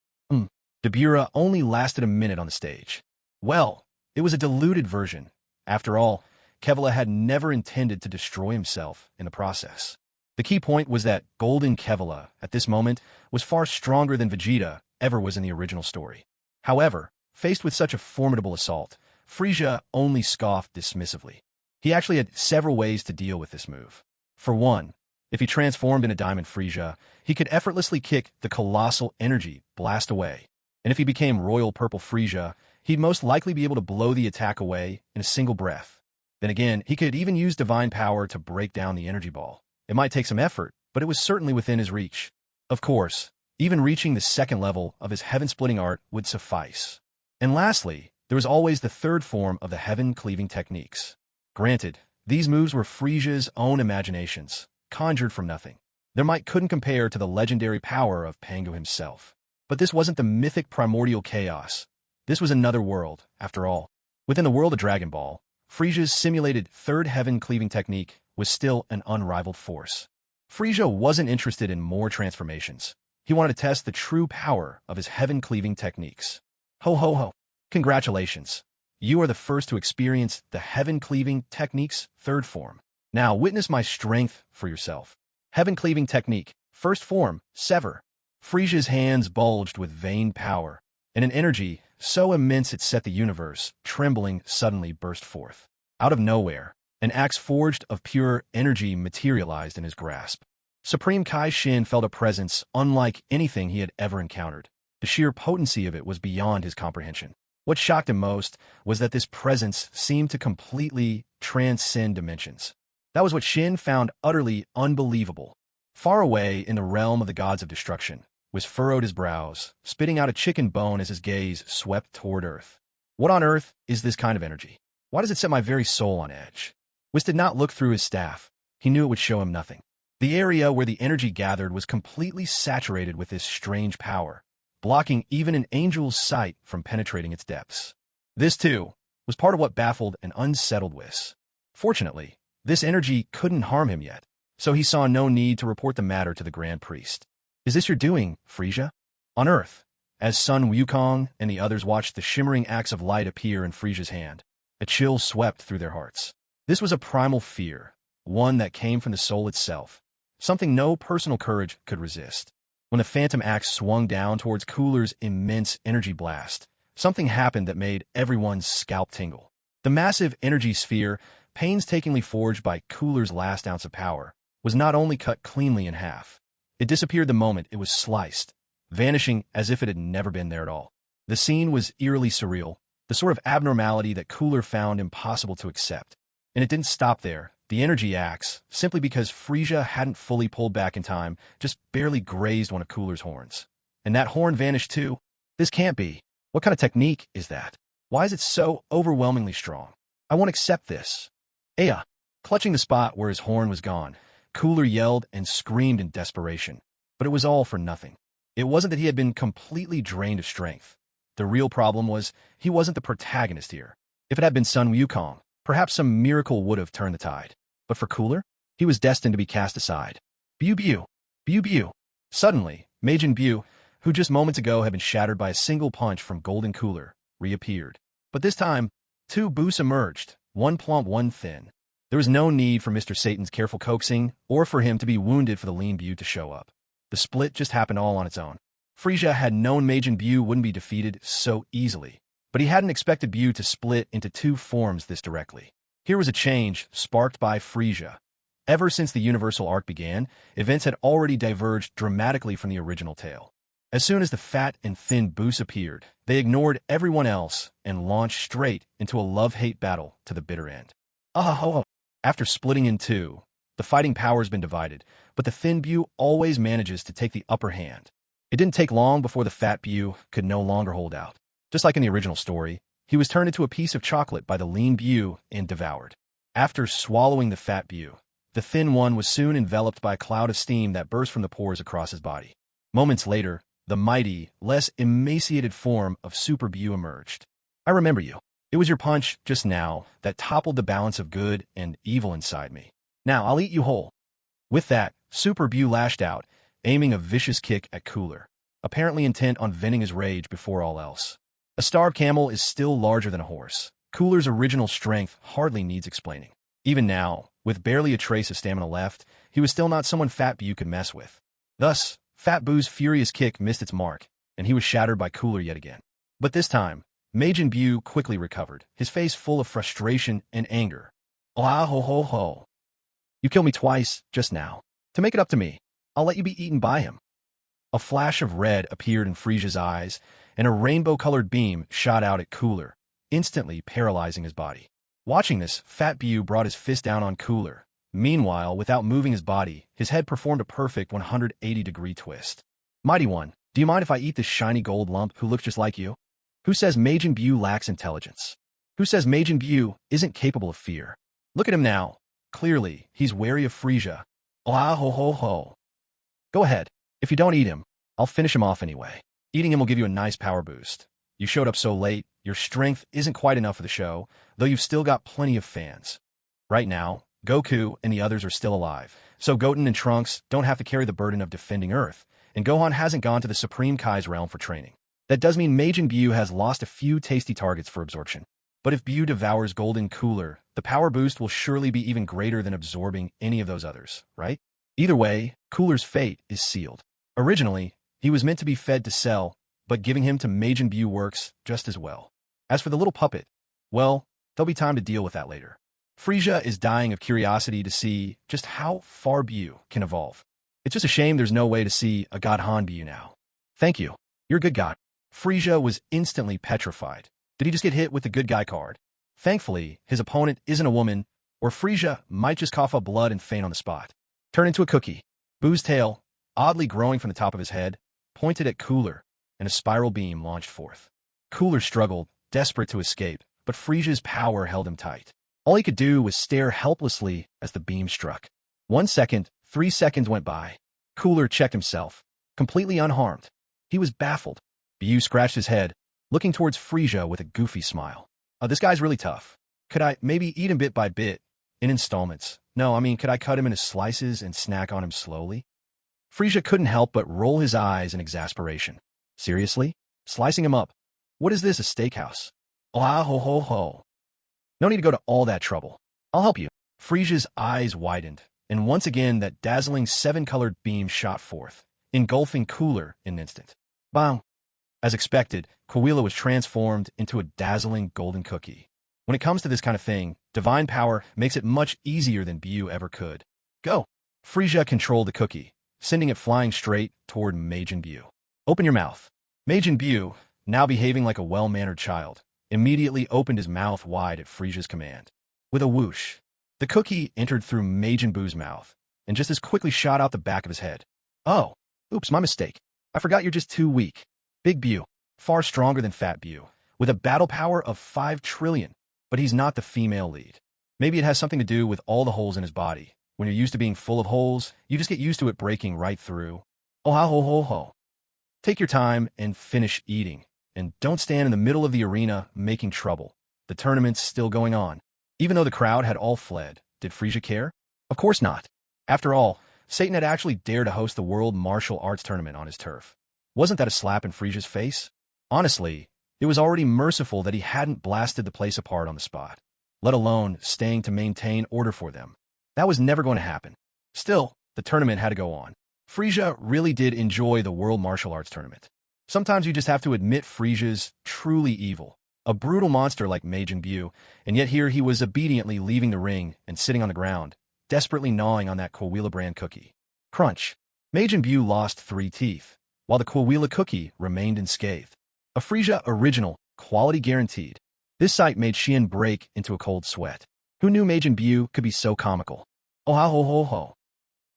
Dabura only lasted a minute on the stage. Well, it was a diluted version. After all, Kevla had never intended to destroy himself in the process. The key point was that Golden Kevla, at this moment, was far stronger than Vegeta ever was in the original story. However, faced with such a formidable assault, Frieza only scoffed dismissively. He actually had several ways to deal with this move. For one, if he transformed into Diamond Frieza, he could effortlessly kick the colossal energy blast away. And if he became Royal Purple Frieza, he'd most likely be able to blow the attack away in a single breath. Then again, he could even use divine power to break down the energy ball. It might take some effort, but it was certainly within his reach. Of course, even reaching the second level of his heaven-splitting art would suffice. And lastly, there was always the third form of the heaven-cleaving techniques. Granted, these moves were Frieza's own imaginations, conjured from nothing. Their might couldn't compare to the legendary power of Pangu himself. But this wasn't the mythic primordial chaos. This was another world, after all. Within the world of Dragon Ball, Frieza's simulated third heaven-cleaving technique was still an unrivaled force. Frieza wasn't interested in more transformations. He wanted to test the true power of his heaven-cleaving techniques. Ho ho ho! Congratulations! You are the first to experience the heaven-cleaving technique's third form. Now witness my strength for yourself. Heaven-cleaving technique, first form, Sever. Frieza's hands bulged with vain power, and an energy so immense it set the universe trembling suddenly burst forth. Out of nowhere, an axe forged of pure energy materialized in his grasp. Supreme Kai Shin felt a presence unlike anything he had ever encountered. The sheer potency of it was beyond his comprehension. What shocked him most was that this presence seemed to completely transcend dimensions. That was what Shin found utterly unbelievable. Far away in the realm of the gods of destruction, was furrowed his brows, spitting out a chicken bone as his gaze swept toward Earth. What on earth is this kind of energy? Why does it set my very soul on edge? Whis did not look through his staff. He knew it would show him nothing. The area where the energy gathered was completely saturated with this strange power, blocking even an angel's sight from penetrating its depths. This, too, was part of what baffled and unsettled Whis. Fortunately, this energy couldn't harm him yet, so he saw no need to report the matter to the Grand Priest. "Is this your doing, Frieza?" On Earth, as Sun Wukong and the others watched the shimmering axe of light appear in Frieza's hand, a chill swept through their hearts. This was a primal fear, one that came from the soul itself, something no personal courage could resist. When the phantom axe swung down towards Cooler's immense energy blast, something happened that made everyone's scalp tingle. The massive energy sphere, painstakingly forged by Cooler's last ounce of power, was not only cut cleanly in half, It disappeared the moment it was sliced, vanishing as if it had never been there at all. The scene was eerily surreal, the sort of abnormality that Cooler found impossible to accept. And it didn't stop there. The energy axe, simply because Frieza hadn't fully pulled back in time, just barely grazed one of Cooler's horns. And that horn vanished too? This can't be. What kind of technique is that? Why is it so overwhelmingly strong? I won't accept this. Aya! Clutching the spot where his horn was gone, Cooler yelled and screamed in desperation. But it was all for nothing. It wasn't that he had been completely drained of strength. The real problem was he wasn't the protagonist here. If it had been Sun Wukong, perhaps some miracle would have turned the tide. But for Cooler, he was destined to be cast aside. Bew bew! Bew bew! Suddenly, Majin Buu, who just moments ago had been shattered by a single punch from Golden Cooler, reappeared. But this time, two Boos emerged, one plump, one thin. There was no need for Mr. Satan's careful coaxing, or for him to be wounded for the lean Buu to show up. The split just happened all on its own. Frieza had known Majin Buu wouldn't be defeated so easily, but he hadn't expected Buu to split into two forms this directly. Here was a change sparked by Frieza. Ever since the Universal arc began, events had already diverged dramatically from the original tale. As soon as the fat and thin Boos appeared, they ignored everyone else and launched straight into a love-hate battle to the bitter end. After splitting in two, the fighting power's been divided, but the thin Buu always manages to take the upper hand. It didn't take long before the fat Buu could no longer hold out. Just like in the original story, he was turned into a piece of chocolate by the lean Buu and devoured. After swallowing the fat Buu, the thin one was soon enveloped by a cloud of steam that burst from the pores across his body. Moments later, the mighty, less emaciated form of Super Buu emerged. I remember you. It was your punch, just now, that toppled the balance of good and evil inside me. Now I'll eat you whole. With that, Super Buu lashed out, aiming a vicious kick at Cooler, apparently intent on venting his rage before all else. A starved camel is still larger than a horse. Cooler's original strength hardly needs explaining. Even now, with barely a trace of stamina left, he was still not someone Fat Buu could mess with. Thus, Fat Buu's furious kick missed its mark, and he was shattered by Cooler yet again. But this time, Majin Buu quickly recovered, his face full of frustration and anger. Ah ho ho ho. You killed me twice, just now. To make it up to me, I'll let you be eaten by him. A flash of red appeared in Frieza's eyes, and a rainbow-colored beam shot out at Cooler, instantly paralyzing his body. Watching this, Fat Buu brought his fist down on Cooler. Meanwhile, without moving his body, his head performed a perfect 180-degree twist. Mighty One, do you mind if I eat this shiny gold lump who looks just like you? Who says Majin Buu lacks intelligence? Who says Majin Buu isn't capable of fear? Look at him now. Clearly, he's wary of Frieza. Ah ho ho ho. Go ahead. If you don't eat him, I'll finish him off anyway. Eating him will give you a nice power boost. You showed up so late, your strength isn't quite enough for the show, though you've still got plenty of fans. Right now, Goku and the others are still alive, so Goten and Trunks don't have to carry the burden of defending Earth, and Gohan hasn't gone to the Supreme Kai's realm for training. That does mean Majin Buu has lost a few tasty targets for absorption. But if Buu devours Golden Cooler, the power boost will surely be even greater than absorbing any of those others, right? Either way, Cooler's fate is sealed. Originally, he was meant to be fed to Cell, but giving him to Majin Buu works just as well. As for the little puppet, well, there'll be time to deal with that later. Frieza is dying of curiosity to see just how far Buu can evolve. It's just a shame there's no way to see a Gohan Buu now. Thank you. You're a good guy. Frieza was instantly petrified. Did he just get hit with the good guy card? Thankfully, his opponent isn't a woman, or Frieza might just cough up blood and faint on the spot. Turn into a cookie. Buu's tail, oddly growing from the top of his head, pointed at Cooler, and a spiral beam launched forth. Cooler struggled, desperate to escape, but Frieza's power held him tight. All he could do was stare helplessly as the beam struck. 1 second, 3 seconds went by. Cooler checked himself, completely unharmed. He was baffled. Buu scratched his head, looking towards Frieza with a goofy smile. This guy's really tough. Could I maybe eat him bit by bit, in installments? No, I mean, could I cut him into slices and snack on him slowly? Frieza couldn't help but roll his eyes in exasperation. Seriously? Slicing him up? What is this, a steakhouse? Ah ho ho ho. No need to go to all that trouble. I'll help you. Frieza's eyes widened, and once again that dazzling 7-colored beam shot forth, engulfing Cooler in an instant. Bang! As expected, Coahuila was transformed into a dazzling golden cookie. When it comes to this kind of thing, divine power makes it much easier than Buu ever could. Go! Frieza controlled the cookie, sending it flying straight toward Majin Buu. Open your mouth. Majin Buu, now behaving like a well-mannered child, immediately opened his mouth wide at Frieza's command. With a whoosh, the cookie entered through Majin Buu's mouth, and just as quickly shot out the back of his head. Oh, oops, my mistake. I forgot you're just too weak. Big Buu, far stronger than Fat Buu, with a battle power of 5 trillion, but he's not the female lead. Maybe it has something to do with all the holes in his body. When you're used to being full of holes, you just get used to it breaking right through. Oh ha ho ho ho. Take your time and finish eating, and don't stand in the middle of the arena making trouble. The tournament's still going on. Even though the crowd had all fled, did Frieza care? Of course not. After all, Satan had actually dared to host the World Martial Arts Tournament on his turf. Wasn't that a slap in Frieza's face? Honestly, it was already merciful that he hadn't blasted the place apart on the spot, let alone staying to maintain order for them. That was never going to happen. Still, the tournament had to go on. Frieza really did enjoy the World Martial Arts Tournament. Sometimes you just have to admit Frieza's truly evil. A brutal monster like Majin Buu, and yet here he was obediently leaving the ring and sitting on the ground, desperately gnawing on that Coahuila brand cookie. Crunch. Majin Buu lost 3 teeth, while the Coahuila cookie remained unscathed. A Frieza original, quality guaranteed. This sight made Xian break into a cold sweat. Who knew Majin Buu could be so comical? Oh ha ho ho ho.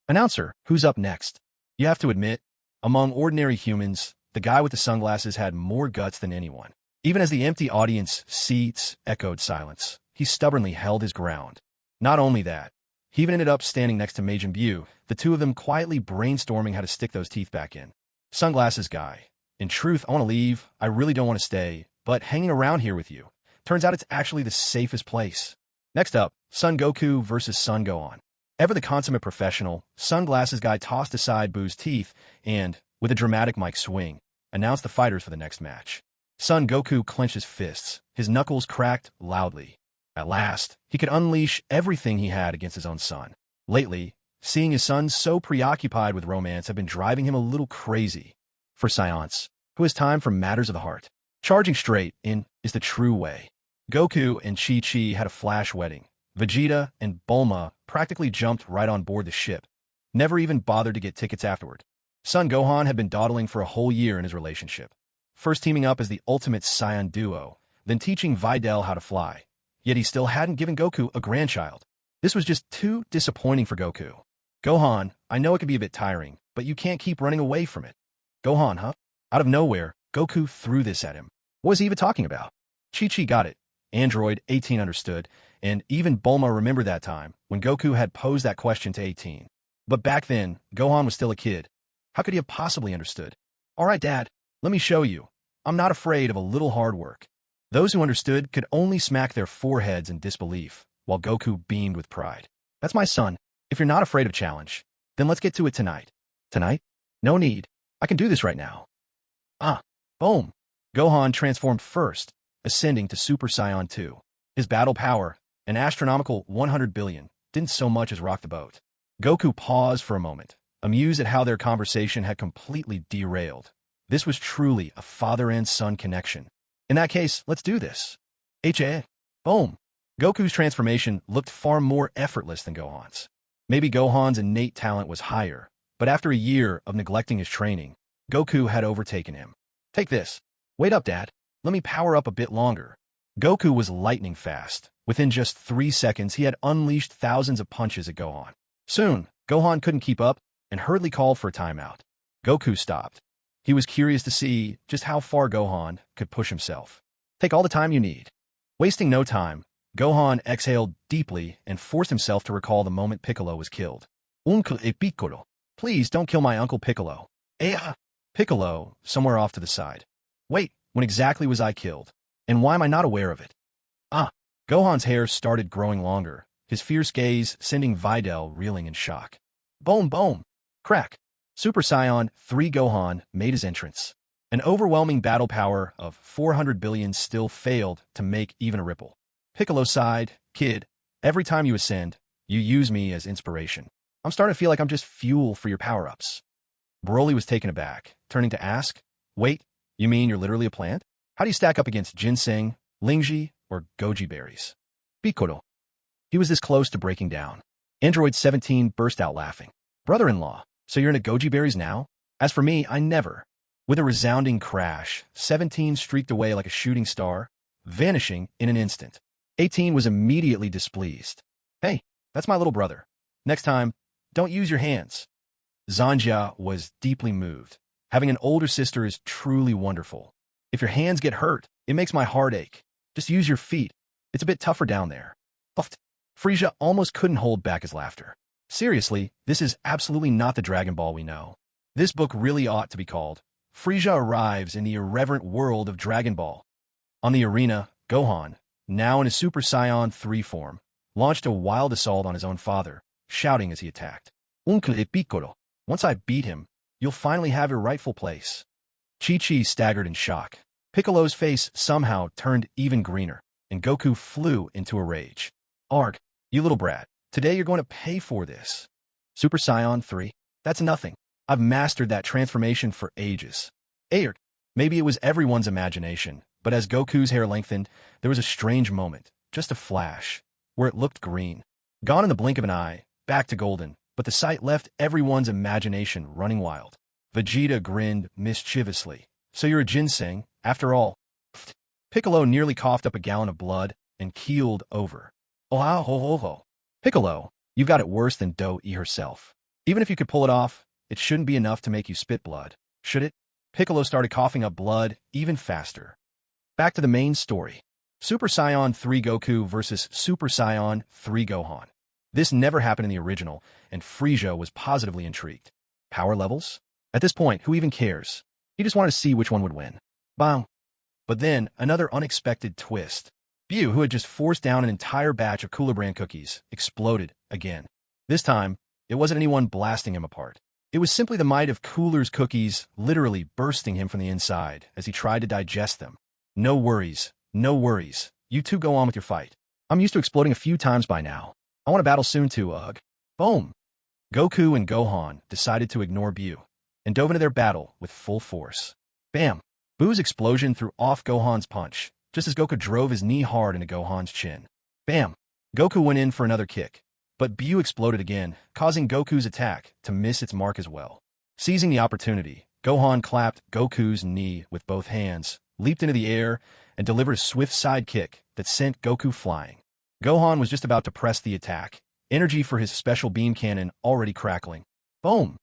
Announcer, who's up next? You have to admit, among ordinary humans, the guy with the sunglasses had more guts than anyone. Even as the empty audience seats echoed silence, he stubbornly held his ground. Not only that, he even ended up standing next to Majin Buu, the two of them quietly brainstorming how to stick those teeth back in. Sunglasses guy. In truth, I want to leave. I really don't want to stay, but hanging around here with you. Turns out it's actually the safest place. Next up, Son Goku versus Son Gohan. Ever the consummate professional, Sunglasses guy tossed aside Buu's teeth and, with a dramatic mic swing, announced the fighters for the next match. Son Goku clenched his fists, his knuckles cracked loudly. At last, he could unleash everything he had against his own son. Lately, seeing his son so preoccupied with romance had been driving him a little crazy. For Science, who has time for matters of the heart, charging straight in is the true way. Goku and Chi-Chi had a flash wedding. Vegeta and Bulma practically jumped right on board the ship, never even bothered to get tickets afterward. Son Gohan had been dawdling for a whole year in his relationship. First teaming up as the ultimate Saiyan duo, then teaching Videl how to fly. Yet he still hadn't given Goku a grandchild. This was just too disappointing for Goku. Gohan, I know it can be a bit tiring, but you can't keep running away from it. Gohan, huh? Out of nowhere, Goku threw this at him. What was he even talking about? Chi-Chi got it. Android 18 understood, and even Bulma remembered that time, when Goku had posed that question to 18. But back then, Gohan was still a kid. How could he have possibly understood? All right, Dad, let me show you. I'm not afraid of a little hard work. Those who understood could only smack their foreheads in disbelief, while Goku beamed with pride. That's my son. If you're not afraid of challenge, then let's get to it tonight. Tonight? No need. I can do this right now. Boom. Gohan transformed first, ascending to Super Saiyan 2. His battle power, an astronomical 100 billion, didn't so much as rock the boat. Goku paused for a moment, amused at how their conversation had completely derailed. This was truly a father and son connection. In that case, let's do this. Boom. Goku's transformation looked far more effortless than Gohan's. Maybe Gohan's innate talent was higher, but after a year of neglecting his training, Goku had overtaken him. Take this. Wait up, Dad. Let me power up a bit longer. Goku was lightning fast. Within just 3 seconds, he had unleashed thousands of punches at Gohan. Soon, Gohan couldn't keep up and hurriedly called for a timeout. Goku stopped. He was curious to see just how far Gohan could push himself. Take all the time you need. Wasting no time, Gohan exhaled deeply and forced himself to recall the moment Piccolo was killed. Uncle e Piccolo. Please don't kill my Uncle Piccolo. Piccolo, somewhere off to the side. Wait, when exactly was I killed? And why am I not aware of it? Gohan's hair started growing longer, his fierce gaze sending Videl reeling in shock. Boom, boom. Crack. Super Saiyan 3 Gohan made his entrance. An overwhelming battle power of 400 billion still failed to make even a ripple. Piccolo sighed, Kid, every time you ascend, you use me as inspiration. I'm starting to feel like I'm just fuel for your power-ups. Broly was taken aback, turning to ask, Wait, you mean you're literally a plant? How do you stack up against ginseng, lingji, or goji berries? Piccolo. He was this close to breaking down. Android 17 burst out laughing. Brother-in-law, So you're into goji berries now? As for me, I never. With a resounding crash, 17 streaked away like a shooting star, vanishing in an instant. 18 was immediately displeased. Hey, that's my little brother. Next time, don't use your hands. Zanja was deeply moved. Having an older sister is truly wonderful. If your hands get hurt, it makes my heart ache. Just use your feet. It's a bit tougher down there. Puffed. Frieza almost couldn't hold back his laughter. Seriously, this is absolutely not the Dragon Ball we know. This book really ought to be called Frieza Arrives in the Irreverent World of Dragon Ball. On the arena, Gohan, now in his Super Saiyan 3 form, launched a wild assault on his own father, shouting as he attacked. Uncle Piccolo, once I beat him, you'll finally have your rightful place. Chi-Chi staggered in shock. Piccolo's face somehow turned even greener, and Goku flew into a rage. Arg, you little brat, today you're going to pay for this. Super Saiyan 3? That's nothing. I've mastered that transformation for ages. Arg, maybe it was everyone's imagination, but as Goku's hair lengthened, there was a strange moment, just a flash, where it looked green. Gone in the blink of an eye, back to golden, but the sight left everyone's imagination running wild. Vegeta grinned mischievously. So you're a ginseng, after all. Piccolo nearly coughed up a gallon of blood and keeled over. Oh, ho, ho, ho. Piccolo, you've got it worse than Do-E herself. Even if you could pull it off, it shouldn't be enough to make you spit blood, should it? Piccolo started coughing up blood even faster. Back to the main story. Super Saiyan 3 Goku versus Super Saiyan 3 Gohan. This never happened in the original, and Frieza was positively intrigued. Power levels? At this point, who even cares? He just wanted to see which one would win. Bang. But then, another unexpected twist. Buu, who had just forced down an entire batch of Cooler Brand cookies, exploded again. This time, it wasn't anyone blasting him apart. It was simply the might of Cooler's cookies literally bursting him from the inside as he tried to digest them. No worries, no worries. You two go on with your fight. I'm used to exploding a few times by now. I want to battle soon too, ugh. Boom! Goku and Gohan decided to ignore Buu and dove into their battle with full force. Bam! Buu's explosion threw off Gohan's punch, just as Goku drove his knee hard into Gohan's chin. Bam! Goku went in for another kick, but Buu exploded again, causing Goku's attack to miss its mark as well. Seizing the opportunity, Gohan clapped Goku's knee with both hands, leaped into the air, and delivered a swift side kick that sent Goku flying. Gohan was just about to press the attack, energy for his special beam cannon already crackling. Boom!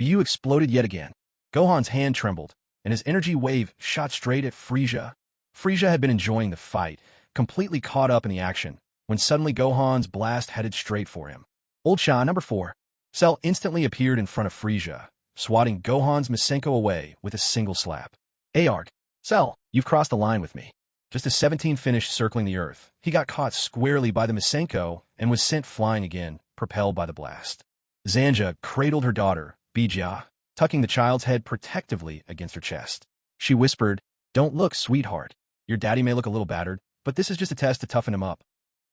Buu exploded yet again. Gohan's hand trembled, and his energy wave shot straight at Frieza. Frieza had been enjoying the fight, completely caught up in the action, when suddenly Gohan's blast headed straight for him. Old Sha number 4. Cell instantly appeared in front of Frieza, swatting Gohan's Masenko away with a single slap. Arg. Cell, you've crossed the line with me. Just as 17 finished circling the earth, he got caught squarely by the Masenko and was sent flying again, propelled by the blast. Zanja cradled her daughter, Bijia, tucking the child's head protectively against her chest. She whispered, "Don't look, sweetheart. Your daddy may look a little battered, but this is just a test to toughen him up."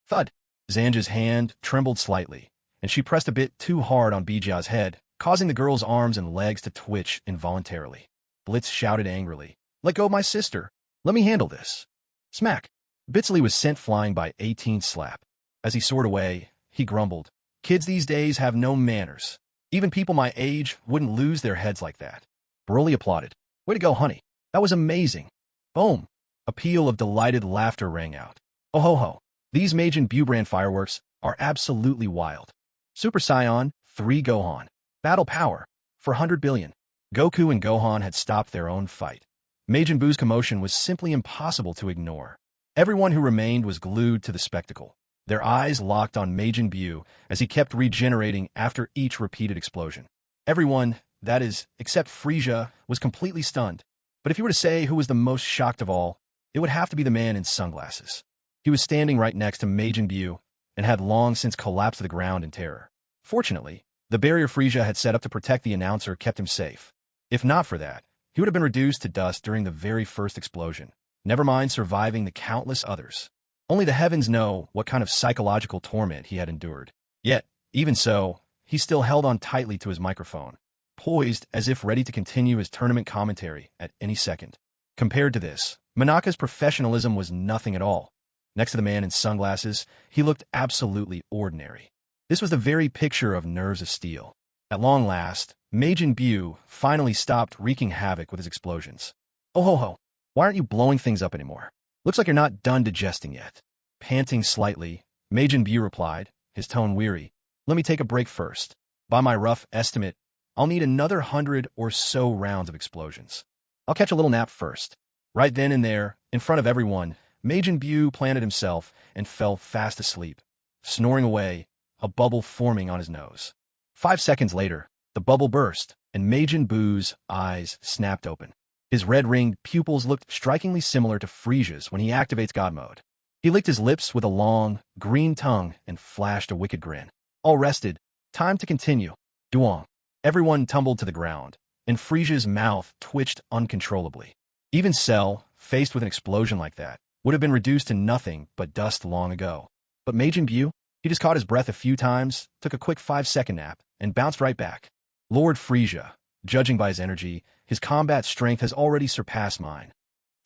Thud! Zanja's hand trembled slightly, and she pressed a bit too hard on Bijia's head, causing the girl's arms and legs to twitch involuntarily. Blitz shouted angrily, "Let go of my sister. Let me handle this." Smack! Bitsley was sent flying by 18's slap. As he soared away, he grumbled, "Kids these days have no manners. Even people my age wouldn't lose their heads like that." Broly applauded. "Way to go, honey. That was amazing." Boom! A peal of delighted laughter rang out. Oh ho ho! These Majin Buu brand fireworks are absolutely wild. Super Saiyan 3 Gohan. Battle power. For 100 billion. Goku and Gohan had stopped their own fight. Majin Buu's commotion was simply impossible to ignore. Everyone who remained was glued to the spectacle, their eyes locked on Majin Buu as he kept regenerating after each repeated explosion. Everyone, that is, except Frieza, was completely stunned. But if you were to say who was the most shocked of all, it would have to be the man in sunglasses. He was standing right next to Majin Buu and had long since collapsed to the ground in terror. Fortunately, the barrier Frieza had set up to protect the announcer kept him safe. If not for that, he would have been reduced to dust during the very first explosion, never mind surviving the countless others. Only the heavens know what kind of psychological torment he had endured. Yet, even so, he still held on tightly to his microphone, poised as if ready to continue his tournament commentary at any second. Compared to this, Manaka's professionalism was nothing at all. Next to the man in sunglasses, he looked absolutely ordinary. This was the very picture of nerves of steel. At long last, Majin Buu finally stopped wreaking havoc with his explosions. Oh ho ho, why aren't you blowing things up anymore? Looks like you're not done digesting yet. Panting slightly, Majin Buu replied, his tone weary. Let me take a break first. By my rough estimate, I'll need another 100 or so rounds of explosions. I'll catch a little nap first. Right then and there, in front of everyone, Majin Buu planted himself and fell fast asleep, snoring away, a bubble forming on his nose. 5 seconds later, the bubble burst, and Majin Buu's eyes snapped open. His red-ringed pupils looked strikingly similar to Frieza's when he activates God Mode. He licked his lips with a long, green tongue and flashed a wicked grin. All rested, time to continue. Duong. Everyone tumbled to the ground, and Frieza's mouth twitched uncontrollably. Even Cell, faced with an explosion like that, would have been reduced to nothing but dust long ago. But Majin Buu, he just caught his breath a few times, took a quick 5-second nap, and bounced right back. Lord Frieza, judging by his energy, his combat strength has already surpassed mine.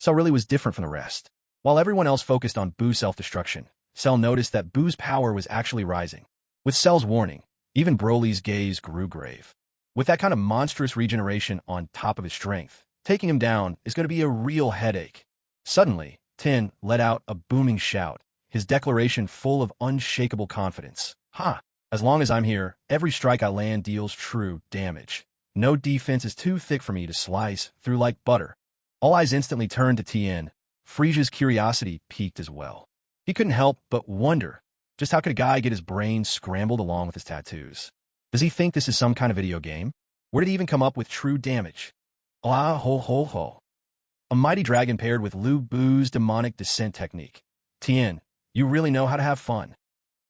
Cell really was different from the rest. While everyone else focused on Buu's self-destruction, Cell noticed that Buu's power was actually rising. With Cell's warning, even Broly's gaze grew grave. With that kind of monstrous regeneration on top of his strength, taking him down is going to be a real headache. Suddenly, Tin let out a booming shout, his declaration full of unshakable confidence. Ha! As long as I'm here, every strike I land deals true damage. No defense is too thick for me to slice through like butter. All eyes instantly turned to Tien. Frieza's curiosity piqued as well. He couldn't help but wonder, just how could a guy get his brain scrambled along with his tattoos? Does he think this is some kind of video game? Where did he even come up with true damage? Ah ho ho ho. A mighty dragon paired with Lu Bu's demonic descent technique. Tien, you really know how to have fun.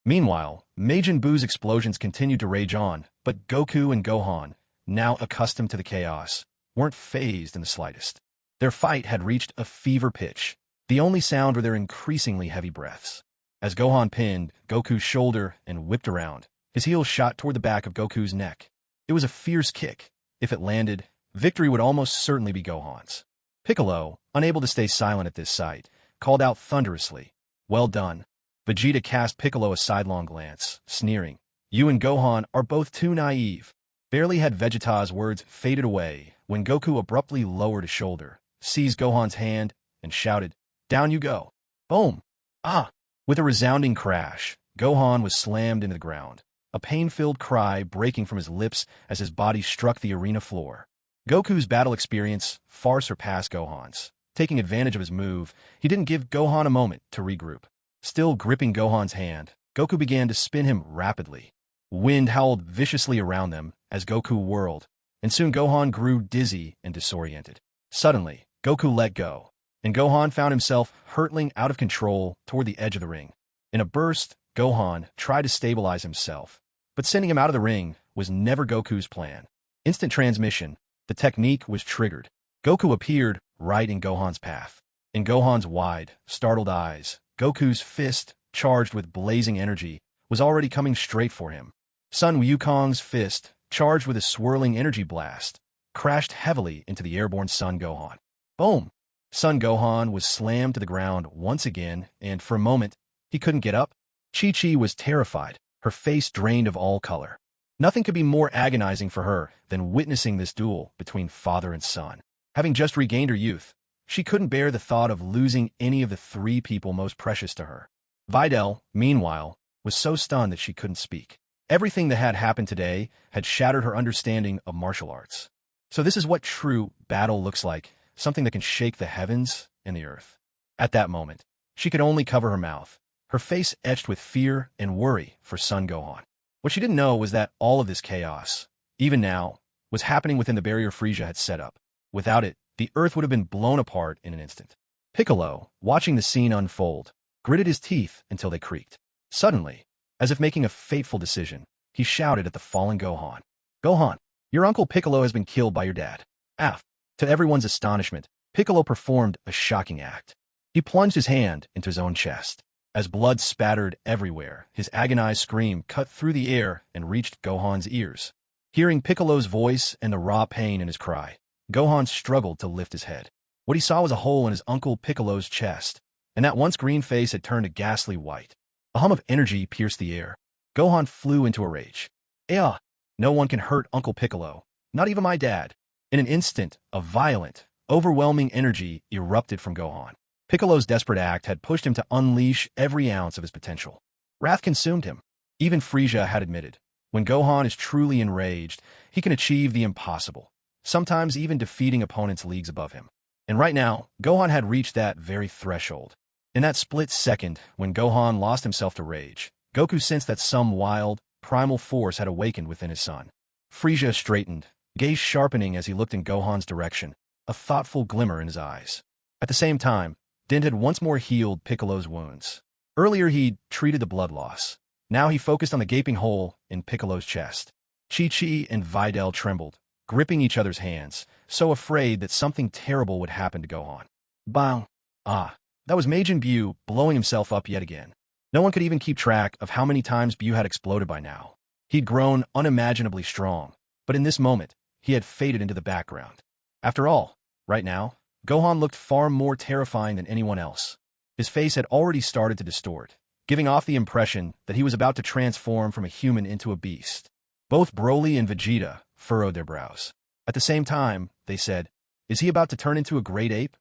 Meanwhile, Majin Buu's explosions continued to rage on, but Goku and Gohan, now accustomed to the chaos, weren't fazed in the slightest. Their fight had reached a fever pitch. The only sound were their increasingly heavy breaths. As Gohan pinned Goku's shoulder and whipped around, his heel shot toward the back of Goku's neck. It was a fierce kick. If it landed, victory would almost certainly be Gohan's. Piccolo, unable to stay silent at this sight, called out thunderously, "Well done." Vegeta cast Piccolo a sidelong glance, sneering, "You and Gohan are both too naive." Barely had Vegeta's words faded away when Goku abruptly lowered his shoulder, seized Gohan's hand, and shouted, "Down you go." Boom! Ah! With a resounding crash, Gohan was slammed into the ground, a pain-filled cry breaking from his lips as his body struck the arena floor. Goku's battle experience far surpassed Gohan's. Taking advantage of his move, he didn't give Gohan a moment to regroup. Still gripping Gohan's hand, Goku began to spin him rapidly. Wind howled viciously around them as Goku whirled, and soon Gohan grew dizzy and disoriented. Suddenly, Goku let go, and Gohan found himself hurtling out of control toward the edge of the ring. In a burst, Gohan tried to stabilize himself, but sending him out of the ring was never Goku's plan. Instant transmission, the technique was triggered. Goku appeared right in Gohan's path. In Gohan's wide, startled eyes, Goku's fist, charged with blazing energy, was already coming straight for him. Sun Wukong's fist, charged with a swirling energy blast, crashed heavily into the airborne Son Gohan. Boom! Son Gohan was slammed to the ground once again, and for a moment, he couldn't get up. Chi-Chi was terrified, her face drained of all color. Nothing could be more agonizing for her than witnessing this duel between father and son. Having just regained her youth, she couldn't bear the thought of losing any of the three people most precious to her. Videl, meanwhile, was so stunned that she couldn't speak. Everything that had happened today had shattered her understanding of martial arts. So this is what true battle looks like, something that can shake the heavens and the earth. At that moment, she could only cover her mouth, her face etched with fear and worry for Son Gohan. What she didn't know was that all of this chaos, even now, was happening within the barrier Frieza had set up. Without it, the earth would have been blown apart in an instant. Piccolo, watching the scene unfold, gritted his teeth until they creaked. Suddenly, as if making a fateful decision, he shouted at the fallen Gohan, "Gohan, your uncle Piccolo has been killed by your dad." To everyone's astonishment, Piccolo performed a shocking act. He plunged his hand into his own chest. As blood spattered everywhere, his agonized scream cut through the air and reached Gohan's ears. Hearing Piccolo's voice and the raw pain in his cry, Gohan struggled to lift his head. What he saw was a hole in his uncle Piccolo's chest, and that once green face had turned a ghastly white. A hum of energy pierced the air. Gohan flew into a rage. No one can hurt Uncle Piccolo. Not even my dad. In an instant, a violent, overwhelming energy erupted from Gohan. Piccolo's desperate act had pushed him to unleash every ounce of his potential. Wrath consumed him. Even Frieza had admitted, when Gohan is truly enraged, he can achieve the impossible, sometimes even defeating opponents leagues above him. And right now, Gohan had reached that very threshold. In that split second, when Gohan lost himself to rage, Goku sensed that some wild, primal force had awakened within his son. Frieza straightened, gaze sharpening as he looked in Gohan's direction, a thoughtful glimmer in his eyes. At the same time, Din had once more healed Piccolo's wounds. Earlier he'd treated the blood loss. Now he focused on the gaping hole in Piccolo's chest. Chi-Chi and Videl trembled, gripping each other's hands, so afraid that something terrible would happen to Gohan. Bang! Ah, that was Majin Buu blowing himself up yet again. No one could even keep track of how many times Buu had exploded by now. He'd grown unimaginably strong, but in this moment, he had faded into the background. After all, right now, Gohan looked far more terrifying than anyone else. His face had already started to distort, giving off the impression that he was about to transform from a human into a beast. Both Broly and Vegeta furrowed their brows. At the same time, they said, "Is he about to turn into a great ape?"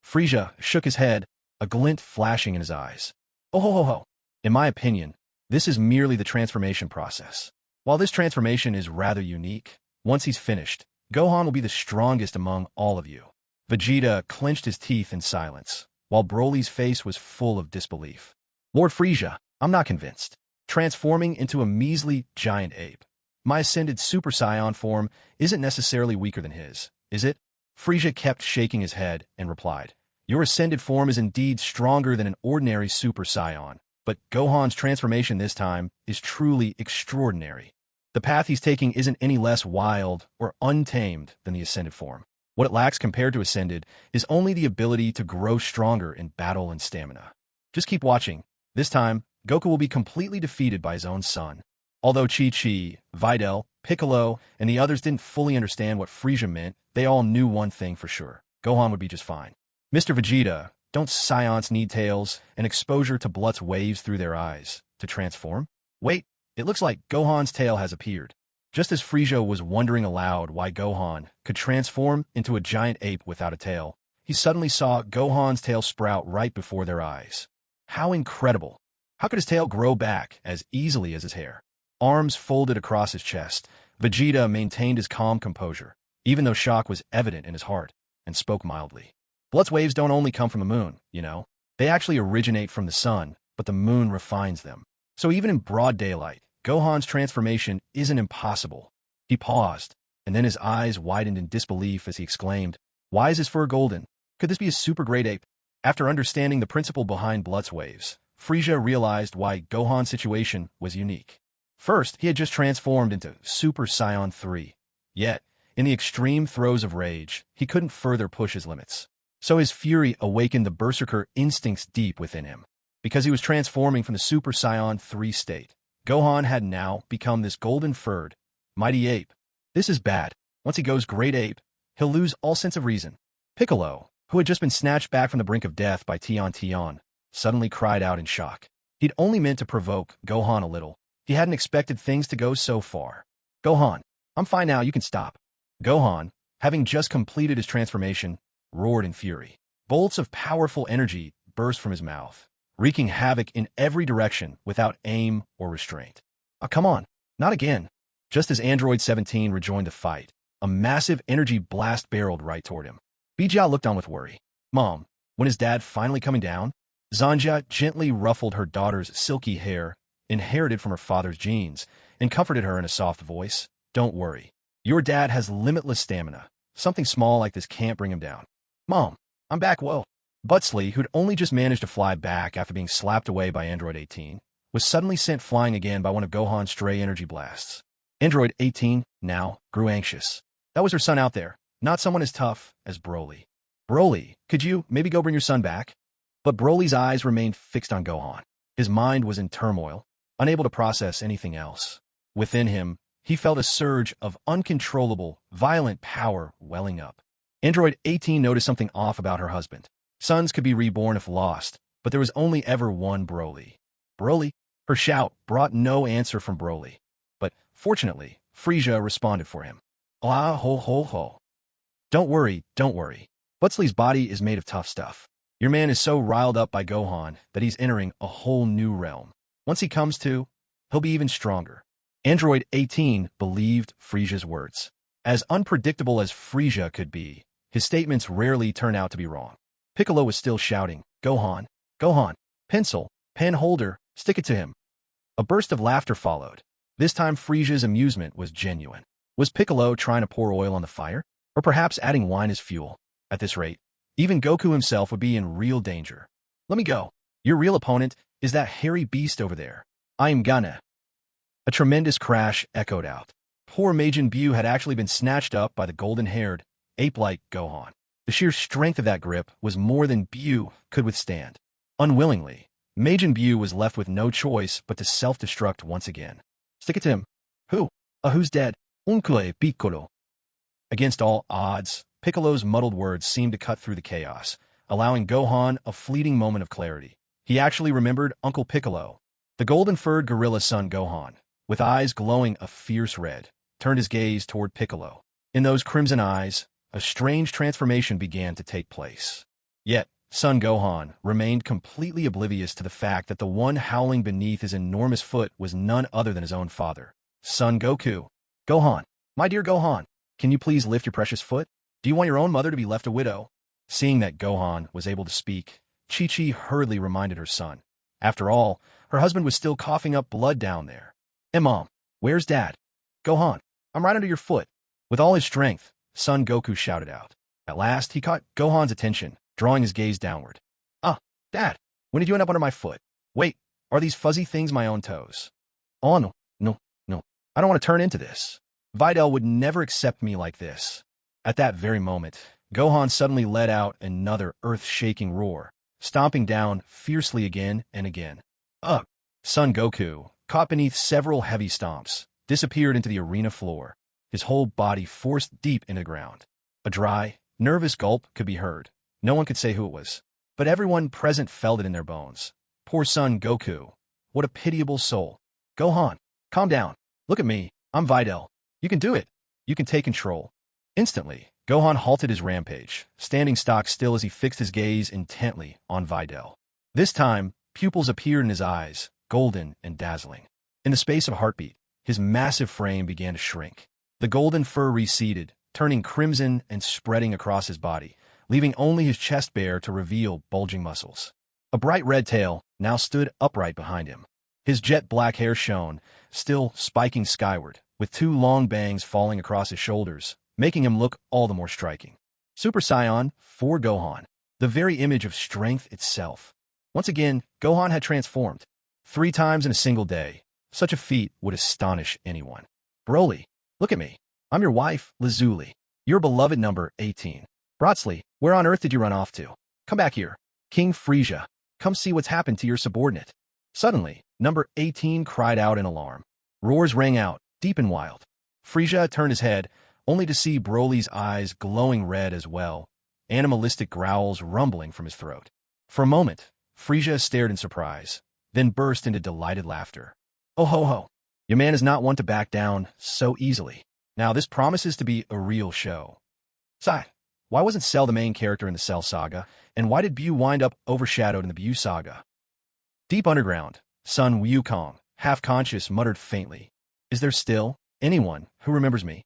Frieza shook his head, a glint flashing in his eyes. "Oh ho ho ho. In my opinion, this is merely the transformation process. While this transformation is rather unique, once he's finished, Gohan will be the strongest among all of you." Vegeta clenched his teeth in silence, while Broly's face was full of disbelief. "Lord Frieza, I'm not convinced. Transforming into a measly giant ape. My ascended Super Saiyan form isn't necessarily weaker than his, is it?" Frieza kept shaking his head and replied, "Your ascended form is indeed stronger than an ordinary Super Saiyan, but Gohan's transformation this time is truly extraordinary. The path he's taking isn't any less wild or untamed than the ascended form. What it lacks compared to ascended is only the ability to grow stronger in battle and stamina. Just keep watching. This time, Goku will be completely defeated by his own son." Although Chi-Chi, Videl, Piccolo, and the others didn't fully understand what Frieza meant, they all knew one thing for sure. Gohan would be just fine. "Mr. Vegeta, don't Saiyans need tails and exposure to blood's waves through their eyes to transform? Wait, it looks like Gohan's tail has appeared." Just as Frieza was wondering aloud why Gohan could transform into a giant ape without a tail, he suddenly saw Gohan's tail sprout right before their eyes. How incredible! How could his tail grow back as easily as his hair? Arms folded across his chest, Vegeta maintained his calm composure, even though shock was evident in his heart, and spoke mildly. "Blood's waves don't only come from the moon, you know. They actually originate from the sun, but the moon refines them. So even in broad daylight, Gohan's transformation isn't impossible." He paused, and then his eyes widened in disbelief as he exclaimed, "Why is his fur golden? Could this be a super great ape?" After understanding the principle behind blood's waves, Frieza realized why Gohan's situation was unique. First, he had just transformed into Super Saiyan 3. Yet, in the extreme throes of rage, he couldn't further push his limits. So his fury awakened the berserker instincts deep within him. Because he was transforming from the Super Saiyan 3 state, Gohan had now become this golden-furred, mighty ape. This is bad. Once he goes great ape, he'll lose all sense of reason. Piccolo, who had just been snatched back from the brink of death by Tion, suddenly cried out in shock. He'd only meant to provoke Gohan a little. He hadn't expected things to go so far. "Gohan, I'm fine now, you can stop." Gohan, having just completed his transformation, roared in fury. Bolts of powerful energy burst from his mouth, wreaking havoc in every direction without aim or restraint. "Oh, come on, not again." Just as Android 17 rejoined the fight, a massive energy blast barreled right toward him. Bijia looked on with worry. "Mom, when is Dad finally coming down?" Zanja gently ruffled her daughter's silky hair, inherited from her father's genes, and comforted her in a soft voice. "Don't worry. Your dad has limitless stamina. Something small like this can't bring him down." "Mom, I'm back, whoa." Butsley, who'd only just managed to fly back after being slapped away by Android 18, was suddenly sent flying again by one of Gohan's stray energy blasts. Android 18, now, grew anxious. That was her son out there, not someone as tough as Broly. "Broly, could you maybe go bring your son back?" But Broly's eyes remained fixed on Gohan. His mind was in turmoil, unable to process anything else. Within him, he felt a surge of uncontrollable, violent power welling up. Android 18 noticed something off about her husband. Sons could be reborn if lost, but there was only ever one Broly. "Broly?" Her shout brought no answer from Broly. But, fortunately, Frieza responded for him. Ah ho ho ho. Don't worry, don't worry. Butsley's body is made of tough stuff. Your man is so riled up by Gohan that he's entering a whole new realm. Once he comes to, he'll be even stronger. Android 18 believed Frieza's words. As unpredictable as Frieza could be, his statements rarely turn out to be wrong. Piccolo was still shouting, Gohan, Gohan, pencil, pen holder, stick it to him. A burst of laughter followed. This time Frieza's amusement was genuine. Was Piccolo trying to pour oil on the fire? Or perhaps adding wine as fuel? At this rate, even Goku himself would be in real danger. Let me go. Your real opponent is that hairy beast over there. I am gonna. A tremendous crash echoed out. Poor Majin Buu had actually been snatched up by the golden-haired, ape-like Gohan. The sheer strength of that grip was more than Buu could withstand. Unwillingly, Majin Buu was left with no choice but to self-destruct once again. Stick it to him. Who? Who's dead? Uncle Piccolo. Against all odds, Piccolo's muddled words seemed to cut through the chaos, allowing Gohan a fleeting moment of clarity. He actually remembered Uncle Piccolo. The golden-furred gorilla son Gohan, with eyes glowing a fierce red, turned his gaze toward Piccolo. In those crimson eyes, a strange transformation began to take place. Yet, son Gohan remained completely oblivious to the fact that the one howling beneath his enormous foot was none other than his own father. Son Goku. Gohan, my dear Gohan, can you please lift your precious foot? Do you want your own mother to be left a widow? Seeing that Gohan was able to speak, Chi-Chi hurriedly reminded her son. After all, her husband was still coughing up blood down there. Hey Mom, where's Dad? Gohan, I'm right under your foot. With all his strength, son Goku shouted out. At last, he caught Gohan's attention, drawing his gaze downward. Dad, when did you end up under my foot? Wait, are these fuzzy things my own toes? Oh no, no, I don't want to turn into this. Videl would never accept me like this. At that very moment, Gohan suddenly let out another earth-shaking roar, stomping down fiercely again and again. Son Goku, caught beneath several heavy stomps, disappeared into the arena floor, his whole body forced deep into the ground. A dry, nervous gulp could be heard. No one could say who it was, but everyone present felt it in their bones. Poor son Goku. What a pitiable soul. Gohan, calm down. Look at me. I'm Videl. You can do it. You can take control. Instantly, Gohan halted his rampage, standing stock still as he fixed his gaze intently on Videl. This time, pupils appeared in his eyes, golden and dazzling. In the space of a heartbeat, his massive frame began to shrink. The golden fur receded, turning crimson and spreading across his body, leaving only his chest bare to reveal bulging muscles. A bright red tail now stood upright behind him. His jet black hair shone, still spiking skyward, with two long bangs falling across his shoulders, making him look all the more striking. Super Saiyan 4 Gohan, the very image of strength itself. Once again, Gohan had transformed. 3 times in a single day. Such a feat would astonish anyone. Broly, look at me. I'm your wife, Lazuli. Your beloved number 18. Brotzley, where on earth did you run off to? Come back here. King Frieza, come see what's happened to your subordinate. Suddenly, number 18 cried out in alarm. Roars rang out, deep and wild. Frieza turned his head, only to see Broly's eyes glowing red as well, animalistic growls rumbling from his throat. For a moment, Frieza stared in surprise, then burst into delighted laughter. Oh ho ho, your man is not one to back down so easily. Now this promises to be a real show. Sai, why wasn't Cell the main character in the Cell saga, and why did Buu wind up overshadowed in the Buu saga? Deep underground, son Wukong, half-conscious, muttered faintly. Is there still anyone who remembers me?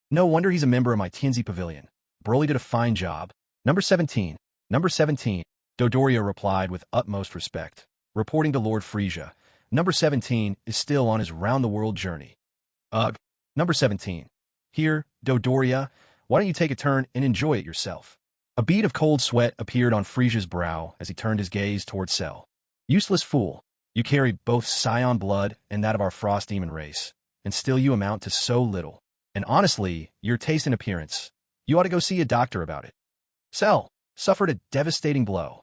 No wonder he's a member of my Tianzi Pavilion. Broly did a fine job. Number 17. Number 17. Dodoria replied with utmost respect, reporting to Lord Frieza. Number 17 is still on his round-the-world journey. Number 17. Here, Dodoria, why don't you take a turn and enjoy it yourself? A bead of cold sweat appeared on Frieza's brow as he turned his gaze toward Cell. Useless fool, you carry both Scion blood and that of our Frost Demon race, and still you amount to so little. And honestly, your taste and appearance, you ought to go see a doctor about it. Cell suffered a devastating blow.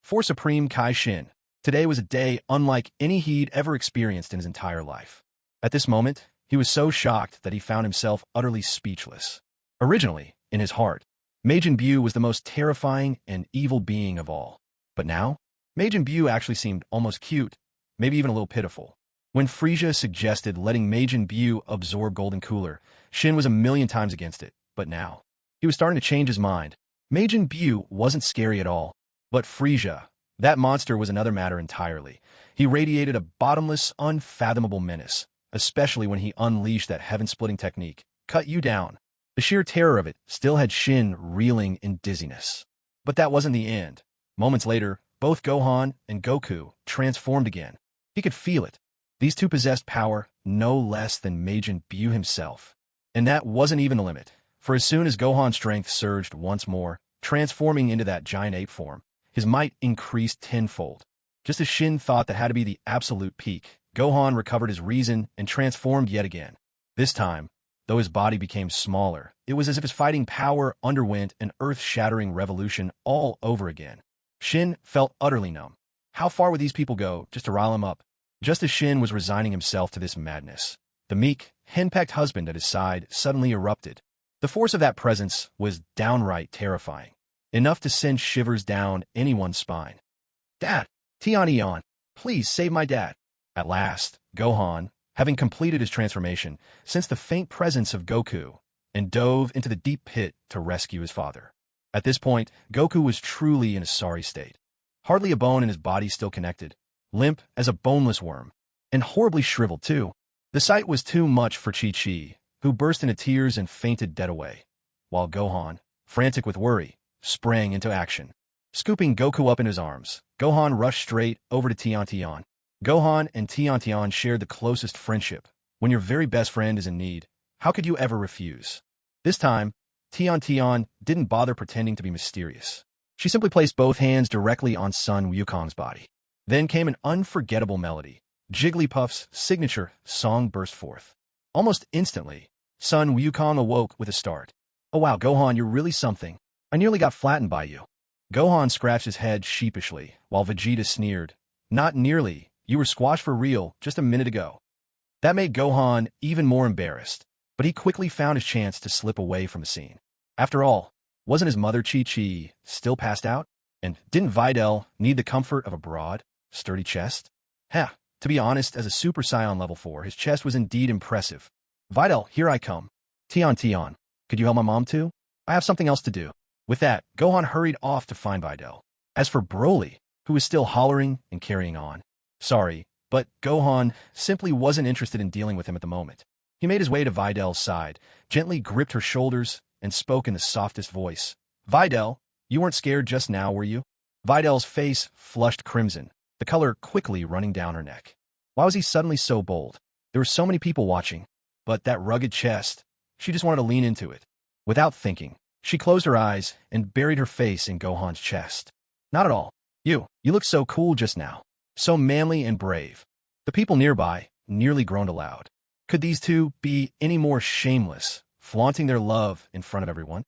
For Supreme Kai Shin, today was a day unlike any he'd ever experienced in his entire life. At this moment, he was so shocked that he found himself utterly speechless. Originally, in his heart, Majin Buu was the most terrifying and evil being of all. But now, Majin Buu actually seemed almost cute, maybe even a little pitiful. When Frieza suggested letting Majin Buu absorb Golden Cooler, Shin was a million times against it, but now he was starting to change his mind. Majin Buu wasn't scary at all, but Frieza, that monster was another matter entirely. He radiated a bottomless, unfathomable menace, especially when he unleashed that heaven-splitting technique, cut you down. The sheer terror of it still had Shin reeling in dizziness. But that wasn't the end. Moments later, both Gohan and Goku transformed again. He could feel it. These two possessed power no less than Majin Buu himself. And that wasn't even the limit, for as soon as Gohan's strength surged once more, transforming into that giant ape form, his might increased tenfold. Just as Shin thought that had to be the absolute peak, Gohan recovered his reason and transformed yet again. This time, though his body became smaller, it was as if his fighting power underwent an earth-shattering revolution all over again. Shin felt utterly numb. How far would these people go just to rile him up? Just as Shin was resigning himself to this madness, the meek, henpecked husband at his side suddenly erupted. The force of that presence was downright terrifying, enough to send shivers down anyone's spine. "Dad! Tian, please save my dad!" At last, Gohan, having completed his transformation, sensed the faint presence of Goku and dove into the deep pit to rescue his father. At this point, Goku was truly in a sorry state. Hardly a bone in his body still connected, limp as a boneless worm, and horribly shriveled too. The sight was too much for Chi-Chi, who burst into tears and fainted dead away, while Gohan, frantic with worry, sprang into action. Scooping Goku up in his arms, Gohan rushed straight over to Tian. Gohan and Tian shared the closest friendship. When your very best friend is in need, how could you ever refuse? This time, Tian didn't bother pretending to be mysterious. She simply placed both hands directly on Sun Wukong's body. Then came an unforgettable melody. Jigglypuff's signature song burst forth. Almost instantly, Sun Wukong awoke with a start. "Oh wow, Gohan, you're really something. I nearly got flattened by you." Gohan scratched his head sheepishly, while Vegeta sneered. "Not nearly. You were squashed for real just a minute ago." That made Gohan even more embarrassed, but he quickly found his chance to slip away from the scene. After all, wasn't his mother Chi-Chi still passed out? And didn't Videl need the comfort of a broad, sturdy chest? To be honest, as a Super Saiyan level 4, his chest was indeed impressive. "Videl, here I come." Tian, could you help my mom too? I have something else to do." With that, Gohan hurried off to find Videl. As for Broly, who was still hollering and carrying on, sorry, but Gohan simply wasn't interested in dealing with him at the moment. He made his way to Videl's side, gently gripped her shoulders, and spoke in the softest voice. "Videl, you weren't scared just now, were you?" Videl's face flushed crimson, the color quickly running down her neck. Why was he suddenly so bold? There were so many people watching, but that rugged chest, she just wanted to lean into it. Without thinking, she closed her eyes and buried her face in Gohan's chest. "Not at all. You look so cool just now. So manly and brave." The people nearby nearly groaned aloud. Could these two be any more shameless, flaunting their love in front of everyone?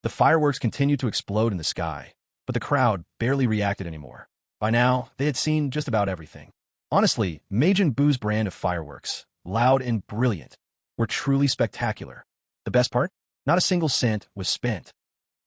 The fireworks continued to explode in the sky, but the crowd barely reacted anymore. By now, they had seen just about everything. Honestly, Majin Buu's brand of fireworks, loud and brilliant, were truly spectacular. The best part? Not a single cent was spent.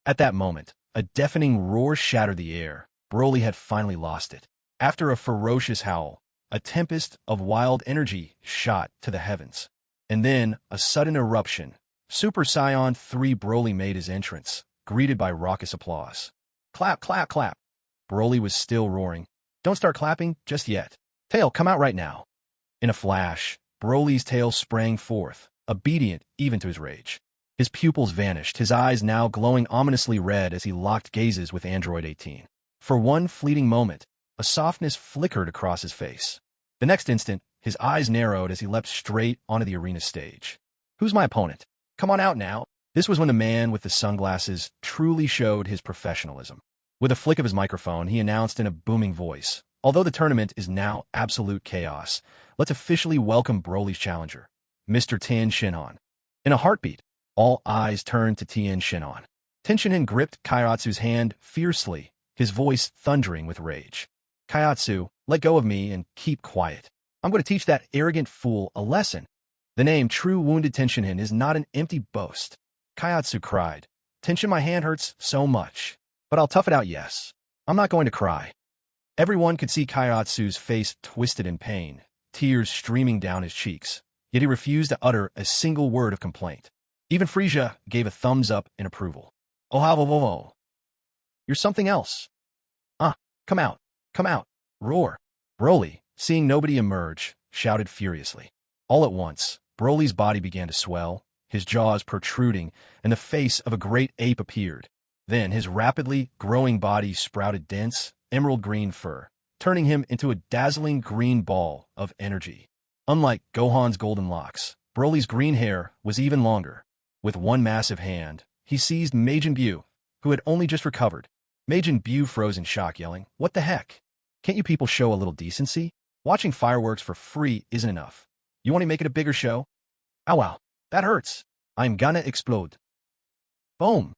At that moment, a deafening roar shattered the air. Broly had finally lost it. After a ferocious howl, a tempest of wild energy shot to the heavens. And then, a sudden eruption. Super Saiyan 3 Broly made his entrance, greeted by raucous applause. "Clap, clap, clap." Broly was still roaring. "Don't start clapping just yet. Tail, come out right now." In a flash, Broly's tail sprang forth, obedient even to his rage. His pupils vanished, his eyes now glowing ominously red as he locked gazes with Android 18. For one fleeting moment, a softness flickered across his face. The next instant, his eyes narrowed as he leapt straight onto the arena stage. "Who's my opponent? Come on out now." This was when the man with the sunglasses truly showed his professionalism. With a flick of his microphone, he announced in a booming voice, "Although the tournament is now absolute chaos, let's officially welcome Broly's challenger, Mr. Tien Shinhan." In a heartbeat, all eyes turned to Tien Shinhan. Tien Shinhan gripped Kairatsu's hand fiercely, his voice thundering with rage. "Kairatsu, let go of me and keep quiet. I'm going to teach that arrogant fool a lesson." The name True Wounded Tien Shinhan is not an empty boast. Kairatsu cried. "Tenshin, my hand hurts so much. But I'll tough it out, yes. I'm not going to cry." Everyone could see Kairatsu's face twisted in pain, tears streaming down his cheeks, yet he refused to utter a single word of complaint. Even Frieza gave a thumbs up in approval. Oh, how, you're something else. Come out, come out, roar. Broly, seeing nobody emerge, shouted furiously. All at once, Broly's body began to swell, his jaws protruding, and the face of a great ape appeared. Then his rapidly growing body sprouted dense, emerald green fur, turning him into a dazzling green ball of energy. Unlike Gohan's golden locks, Broly's green hair was even longer. With one massive hand, he seized Majin Buu, who had only just recovered. Majin Buu froze in shock, yelling, "What the heck? Can't you people show a little decency? Watching fireworks for free isn't enough. You want to make it a bigger show? Ow, wow, that hurts. I'm gonna explode." Boom!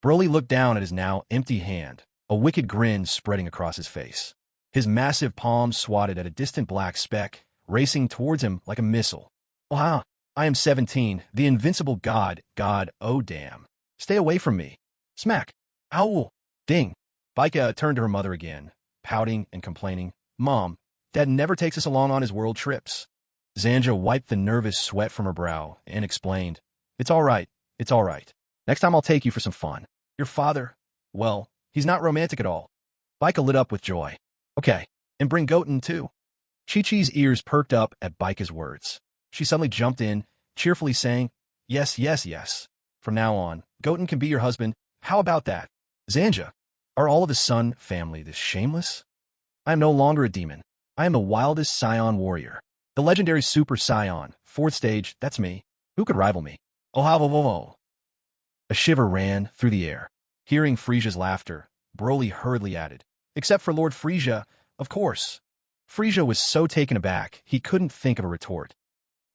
Broly looked down at his now empty hand, a wicked grin spreading across his face. His massive palm swatted at a distant black speck, racing towards him like a missile. "Wow, I am 17, the invincible god, oh damn. Stay away from me." Smack! Ow! Ding! Baika turned to her mother again, pouting and complaining, "Mom, Dad never takes us along on his world trips." Zanja wiped the nervous sweat from her brow and explained, it's all right. Next time I'll take you for some fun. Your father, well, he's not romantic at all." Baika lit up with joy. "Okay, and bring Goten too." Chi-Chi's ears perked up at Baika's words. She suddenly jumped in, cheerfully saying, Yes. From now on, Goten can be your husband. How about that? Zanja, are all of the Sun family this shameless? I am no longer a demon. I am the wildest Scion warrior. The legendary Super Scion, 4th stage, that's me. Who could rival me? Oh, how. A shiver ran through the air. Hearing Frieza's laughter, Broly hurriedly added, "Except for Lord Frieza, of course." Frieza was so taken aback, he couldn't think of a retort.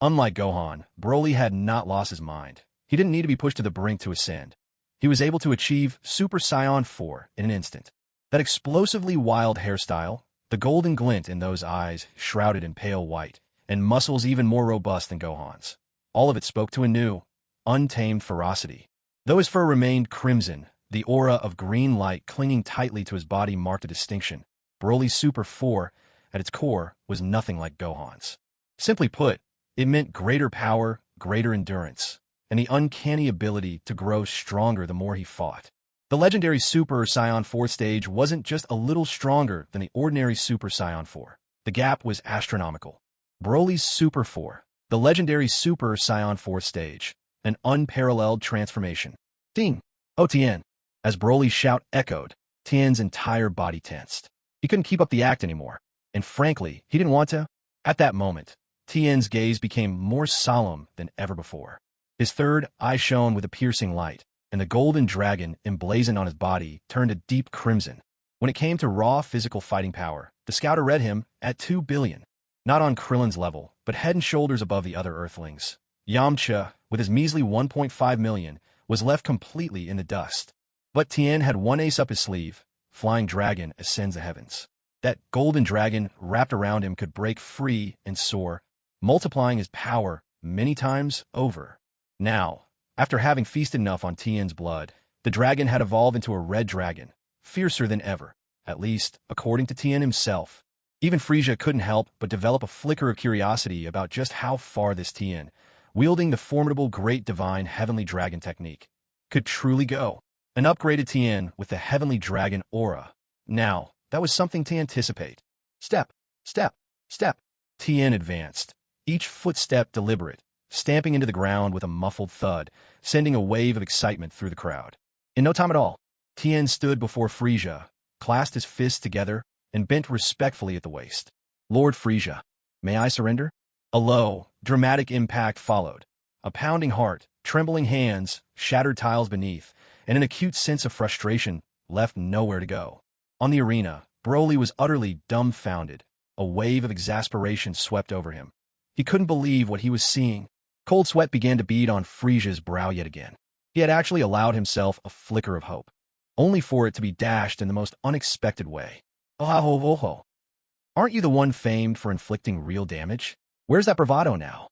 Unlike Gohan, Broly had not lost his mind. He didn't need to be pushed to the brink to ascend. He was able to achieve Super Saiyan 4 in an instant. That explosively wild hairstyle, the golden glint in those eyes shrouded in pale white, and muscles even more robust than Gohan's. All of it spoke to a new, untamed ferocity. Though his fur remained crimson, the aura of green light clinging tightly to his body marked a distinction. Broly's Super 4, at its core, was nothing like Gohan's. Simply put, it meant greater power, greater endurance, and the uncanny ability to grow stronger the more he fought. The legendary Super Saiyan 4 stage wasn't just a little stronger than the ordinary Super Saiyan 4. The gap was astronomical. Broly's Super 4, the legendary Super Saiyan 4 stage, an unparalleled transformation. Ding! Oh, Tien! As Broly's shout echoed, Tien's entire body tensed. He couldn't keep up the act anymore, and frankly, he didn't want to. At that moment, Tien's gaze became more solemn than ever before. His third eye shone with a piercing light, and the golden dragon emblazoned on his body turned a deep crimson. When it came to raw physical fighting power, the scouter read him at 2 billion. Not on Krillin's level, but head and shoulders above the other Earthlings. Yamcha, with his measly 1.5 million, was left completely in the dust. But Tien had one ace up his sleeve. Flying Dragon ascends the heavens. That golden dragon wrapped around him could break free and soar, multiplying his power many times over. Now, after having feasted enough on Tien's blood, the dragon had evolved into a red dragon, fiercer than ever, at least according to Tien himself. Even Frieza couldn't help but develop a flicker of curiosity about just how far this Tien, wielding the formidable Great Divine Heavenly Dragon technique, could truly go. An upgraded Tien with the Heavenly Dragon aura. Now, that was something to anticipate. Step. Tien advanced, each footstep deliberate, stamping into the ground with a muffled thud, sending a wave of excitement through the crowd. In no time at all, Tien stood before Frieza, clasped his fists together, and bent respectfully at the waist. "Lord Frieza, may I surrender?" A low, dramatic impact followed. A pounding heart, trembling hands, shattered tiles beneath, and an acute sense of frustration left nowhere to go. On the arena, Broly was utterly dumbfounded. A wave of exasperation swept over him. He couldn't believe what he was seeing. Cold sweat began to bead on Frieza's brow yet again. He had actually allowed himself a flicker of hope, only for it to be dashed in the most unexpected way. "Oh, aren't you the one famed for inflicting real damage? Where's that bravado now?"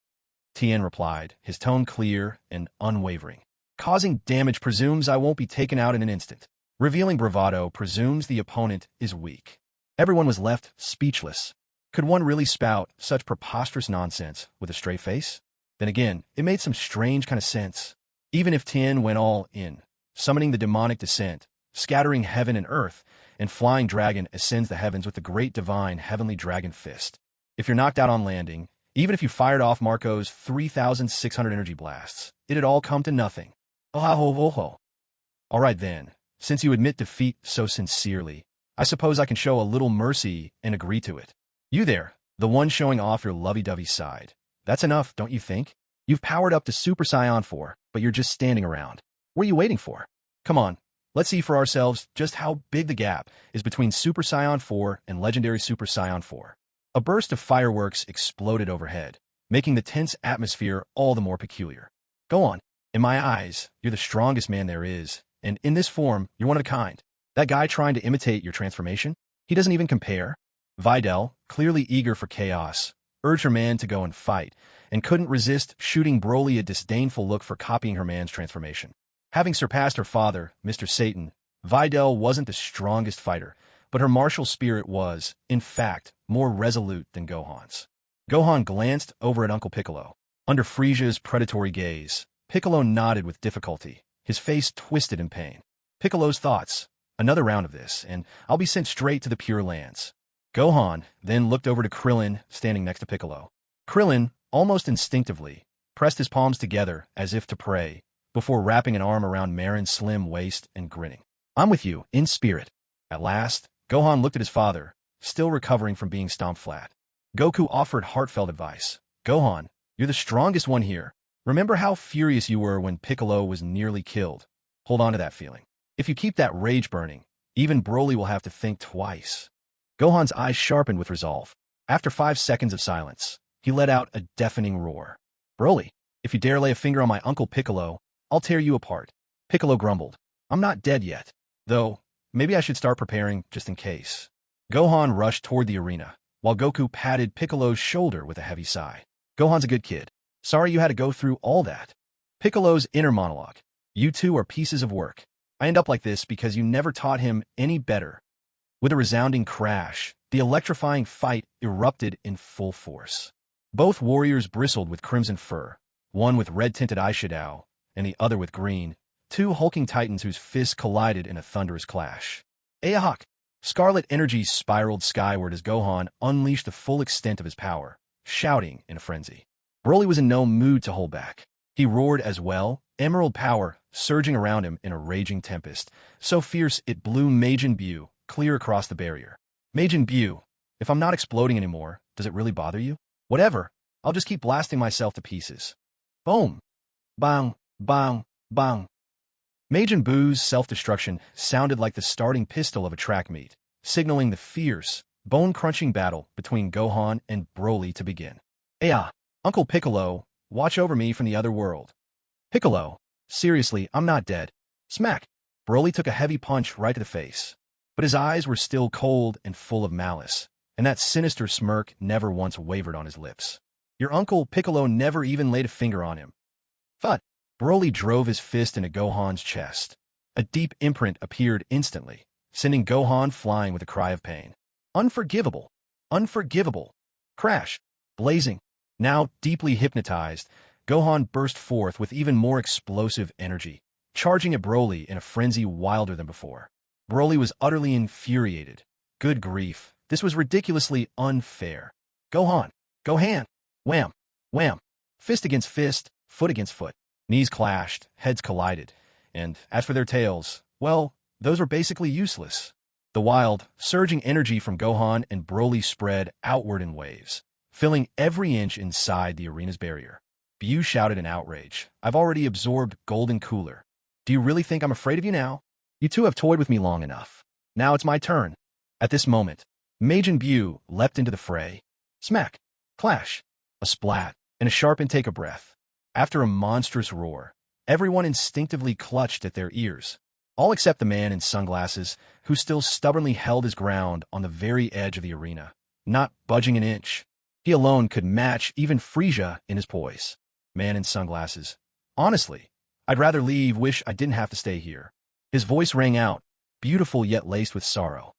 Tien replied, his tone clear and unwavering. "Causing damage presumes I won't be taken out in an instant. Revealing bravado presumes the opponent is weak." Everyone was left speechless. Could one really spout such preposterous nonsense with a straight face? Then again, it made some strange kind of sense. Even if Tien went all in, summoning the demonic descent, scattering heaven and earth, and Flying Dragon ascends the heavens with the great divine heavenly dragon fist. If you're knocked out on landing, even if you fired off Marco's 3,600 energy blasts, it'd all come to nothing. Oh. All right then, since you admit defeat so sincerely, I suppose I can show a little mercy and agree to it. You there, the one showing off your lovey-dovey side. That's enough, don't you think? You've powered up to Super Saiyan 4, but you're just standing around. What are you waiting for? Come on, let's see for ourselves just how big the gap is between Super Saiyan 4 and Legendary Super Saiyan 4. A burst of fireworks exploded overhead, making the tense atmosphere all the more peculiar. Go on. In my eyes, you're the strongest man there is, and in this form, you're one of a kind. That guy trying to imitate your transformation? He doesn't even compare. Videl, clearly eager for chaos, urged her man to go and fight, and couldn't resist shooting Broly a disdainful look for copying her man's transformation. Having surpassed her father, Mr. Satan, Videl wasn't the strongest fighter, but her martial spirit was, in fact, more resolute than Gohan's. Gohan glanced over at Uncle Piccolo. Under Frieza's predatory gaze, Piccolo nodded with difficulty, his face twisted in pain. Piccolo's thoughts, another round of this, and I'll be sent straight to the Pure Lands. Gohan then looked over to Krillin, standing next to Piccolo. Krillin, almost instinctively, pressed his palms together as if to pray, before wrapping an arm around Marin's slim waist and grinning. I'm with you, in spirit. At last, Gohan looked at his father, still recovering from being stomped flat. Goku offered heartfelt advice. Gohan, you're the strongest one here. Remember how furious you were when Piccolo was nearly killed. Hold on to that feeling. If you keep that rage burning, even Broly will have to think twice. Gohan's eyes sharpened with resolve. After 5 seconds of silence, he let out a deafening roar. Broly, if you dare lay a finger on my Uncle Piccolo, I'll tear you apart. Piccolo grumbled. I'm not dead yet. Though, maybe I should start preparing just in case. Gohan rushed toward the arena, while Goku patted Piccolo's shoulder with a heavy sigh. Gohan's a good kid. Sorry you had to go through all that. Piccolo's inner monologue. You two are pieces of work. I end up like this because you never taught him any better. With a resounding crash, the electrifying fight erupted in full force. Both warriors bristled with crimson fur, one with red-tinted eyeshadow, and the other with green, two hulking titans whose fists collided in a thunderous clash. Ayahawk! Scarlet energy spiraled skyward as Gohan unleashed the full extent of his power, shouting in a frenzy. Broly was in no mood to hold back. He roared as well, emerald power surging around him in a raging tempest, so fierce it blew Majin Buu clear across the barrier. Majin Buu, if I'm not exploding anymore, does it really bother you? Whatever, I'll just keep blasting myself to pieces. Boom! Bang! Bang! Bang! Majin Buu's self-destruction sounded like the starting pistol of a track meet, signaling the fierce, bone-crunching battle between Gohan and Broly to begin. Aya, Uncle Piccolo, watch over me from the other world. Piccolo, seriously, I'm not dead. Smack! Broly took a heavy punch right to the face. But his eyes were still cold and full of malice, and that sinister smirk never once wavered on his lips. Your Uncle Piccolo never even laid a finger on him. Thud! Broly drove his fist into Gohan's chest. A deep imprint appeared instantly, sending Gohan flying with a cry of pain. Unforgivable! Unforgivable! Crash! Blazing! Now deeply hypnotized, Gohan burst forth with even more explosive energy, charging at Broly in a frenzy wilder than before. Broly was utterly infuriated. Good grief, this was ridiculously unfair. Gohan! Gohan! Wham! Wham! Fist against fist, foot against foot. Knees clashed, heads collided, and as for their tails, well, those were basically useless. The wild, surging energy from Gohan and Broly spread outward in waves, filling every inch inside the arena's barrier. Buu shouted in outrage. I've already absorbed Golden Cooler. Do you really think I'm afraid of you now? You two have toyed with me long enough. Now it's my turn. At this moment, Majin Buu leapt into the fray. Smack! Clash! A splat, and a sharp intake of breath. After a monstrous roar, everyone instinctively clutched at their ears, all except the man in sunglasses, who still stubbornly held his ground on the very edge of the arena, not budging an inch. He alone could match even Frieza in his poise. Man in sunglasses. Honestly, I'd rather leave, wish I didn't have to stay here. His voice rang out, beautiful yet laced with sorrow.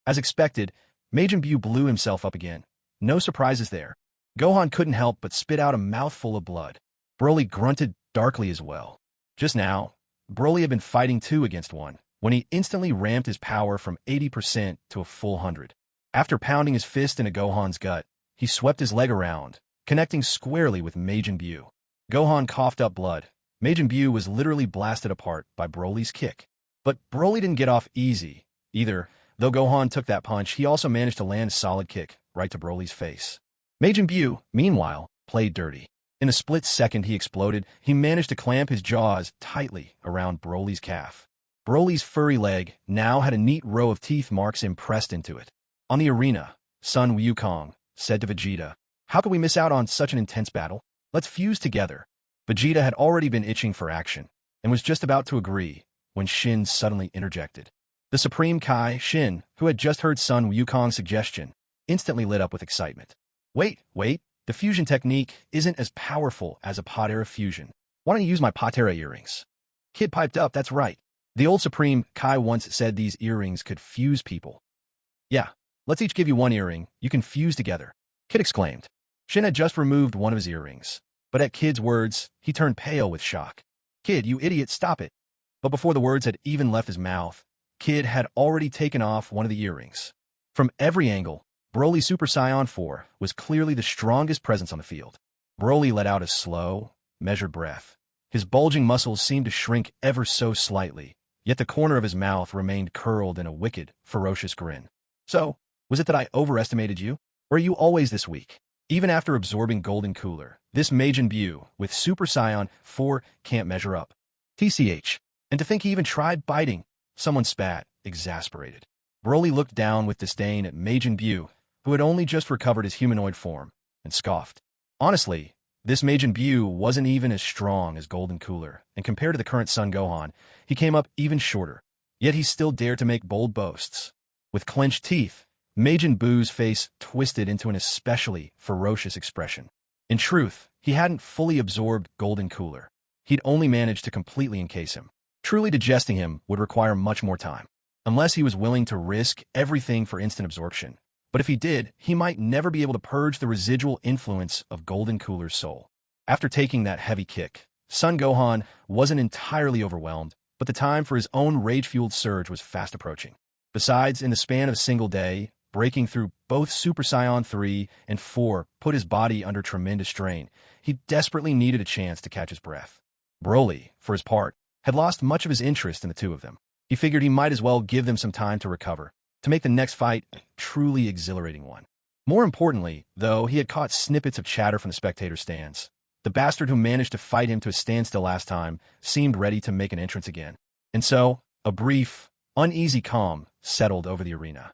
As expected, Majin Buu blew himself up again, No surprises there. Gohan couldn't help but spit out a mouthful of blood. Broly grunted darkly as well. Just now, Broly had been fighting 2 against 1, when he instantly ramped his power from 80% to a full 100. After pounding his fist into Gohan's gut, he swept his leg around, connecting squarely with Majin Buu. Gohan coughed up blood. Majin Buu was literally blasted apart by Broly's kick. But Broly didn't get off easy, either. Though Gohan took that punch, he also managed to land a solid kick right to Broly's face. Majin Buu, meanwhile, played dirty. In a split second he exploded. He managed to clamp his jaws tightly around Broly's calf. Broly's furry leg now had a neat row of teeth marks impressed into it. On the arena, Sun Wukong said to Vegeta, "How could we miss out on such an intense battle? Let's fuse together." Vegeta had already been itching for action, and was just about to agree, when Shin suddenly interjected. The Supreme Kai, Shin, who had just heard Sun Wukong's suggestion, instantly lit up with excitement. Wait, the fusion technique isn't as powerful as a Potera fusion. Why don't you use my Potera earrings? Kid piped up, that's right. The old Supreme Kai once said these earrings could fuse people. Yeah, let's each give you one earring, you can fuse together, Kid exclaimed. Shin had just removed one of his earrings, but at Kid's words, he turned pale with shock. Kid, you idiot, stop it. But before the words had even left his mouth, Kid had already taken off one of the earrings. From every angle, Broly Super Saiyan 4 was clearly the strongest presence on the field. Broly let out a slow, measured breath. His bulging muscles seemed to shrink ever so slightly, yet the corner of his mouth remained curled in a wicked, ferocious grin. So, was it that I overestimated you? Or are you always this weak? Even after absorbing Golden Cooler, this Majin Buu, with Super Saiyan 4, can't measure up. TCH. And to think he even tried biting. Someone spat, exasperated. Broly looked down with disdain at Majin Buu, who had only just recovered his humanoid form, and scoffed. Honestly, this Majin Buu wasn't even as strong as Golden Cooler, and compared to the current Son Gohan, he came up even shorter. Yet he still dared to make bold boasts. With clenched teeth, Majin Buu's face twisted into an especially ferocious expression. In truth, he hadn't fully absorbed Golden Cooler. He'd only managed to completely encase him. Truly digesting him would require much more time, unless he was willing to risk everything for instant absorption. But if he did, he might never be able to purge the residual influence of Golden Cooler's soul. After taking that heavy kick, Son Gohan wasn't entirely overwhelmed, but the time for his own rage-fueled surge was fast approaching. Besides, in the span of a single day, breaking through both Super Saiyan 3 and 4 put his body under tremendous strain. He desperately needed a chance to catch his breath. Broly, for his part, had lost much of his interest in the two of them. He figured he might as well give them some time to recover, to make the next fight a truly exhilarating one. More importantly, though, he had caught snippets of chatter from the spectator stands. The bastard who managed to fight him to a standstill last time seemed ready to make an entrance again. And so, a brief, uneasy calm settled over the arena.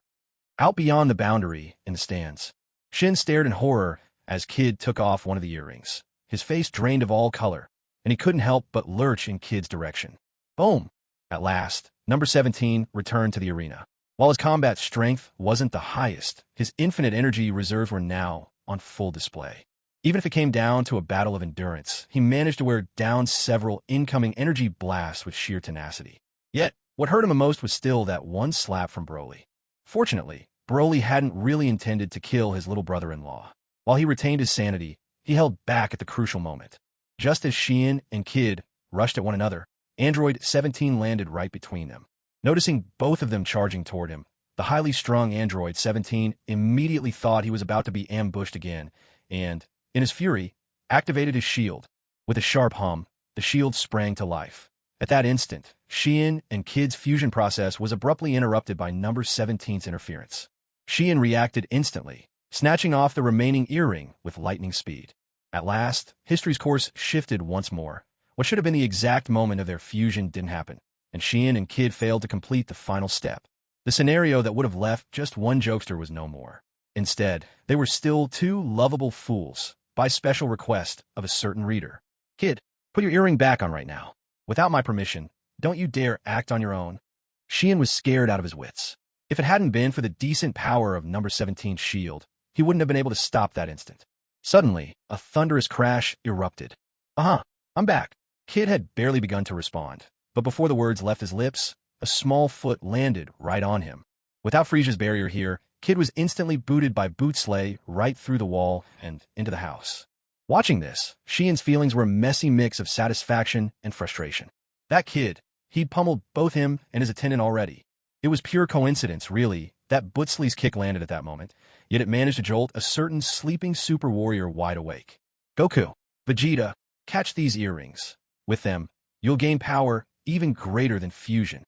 Out beyond the boundary, in the stands, Shin stared in horror as Kid took off one of the earrings. His face drained of all color, and he couldn't help but lurch in Kid's direction. Boom! At last, number 17 returned to the arena. While his combat strength wasn't the highest, his infinite energy reserves were now on full display. Even if it came down to a battle of endurance, he managed to wear down several incoming energy blasts with sheer tenacity. Yet, what hurt him the most was still that one slap from Broly. Fortunately, Broly hadn't really intended to kill his little brother-in-law. While he retained his sanity, he held back at the crucial moment. Just as Shin and Kid rushed at one another, Android 17 landed right between them. Noticing both of them charging toward him, the highly strung Android 17 immediately thought he was about to be ambushed again, and, in his fury, activated his shield. With a sharp hum, the shield sprang to life. At that instant, Shin and Kid's fusion process was abruptly interrupted by number 17's interference. Shin reacted instantly, snatching off the remaining earring with lightning speed. At last, history's course shifted once more. What should have been the exact moment of their fusion didn't happen, and Shin and Kid failed to complete the final step. The scenario that would have left just one jokester was no more. Instead, they were still two lovable fools, by special request of a certain reader. Kid, put your earring back on right now. Without my permission, don't you dare act on your own. Shin was scared out of his wits. If it hadn't been for the decent power of number 17's shield, he wouldn't have been able to stop that instant. Suddenly, a thunderous crash erupted. I'm back. Kid had barely begun to respond, but before the words left his lips, a small foot landed right on him. Without Frieza's barrier here, Kid was instantly booted by Boot Slay right through the wall and into the house. Watching this, Shien's feelings were a messy mix of satisfaction and frustration. That kid, he'd pummeled both him and his attendant already. It was pure coincidence, really, that Butsley's kick landed at that moment, yet it managed to jolt a certain sleeping super warrior wide awake. Goku, Vegeta, catch these earrings. With them, you'll gain power even greater than fusion.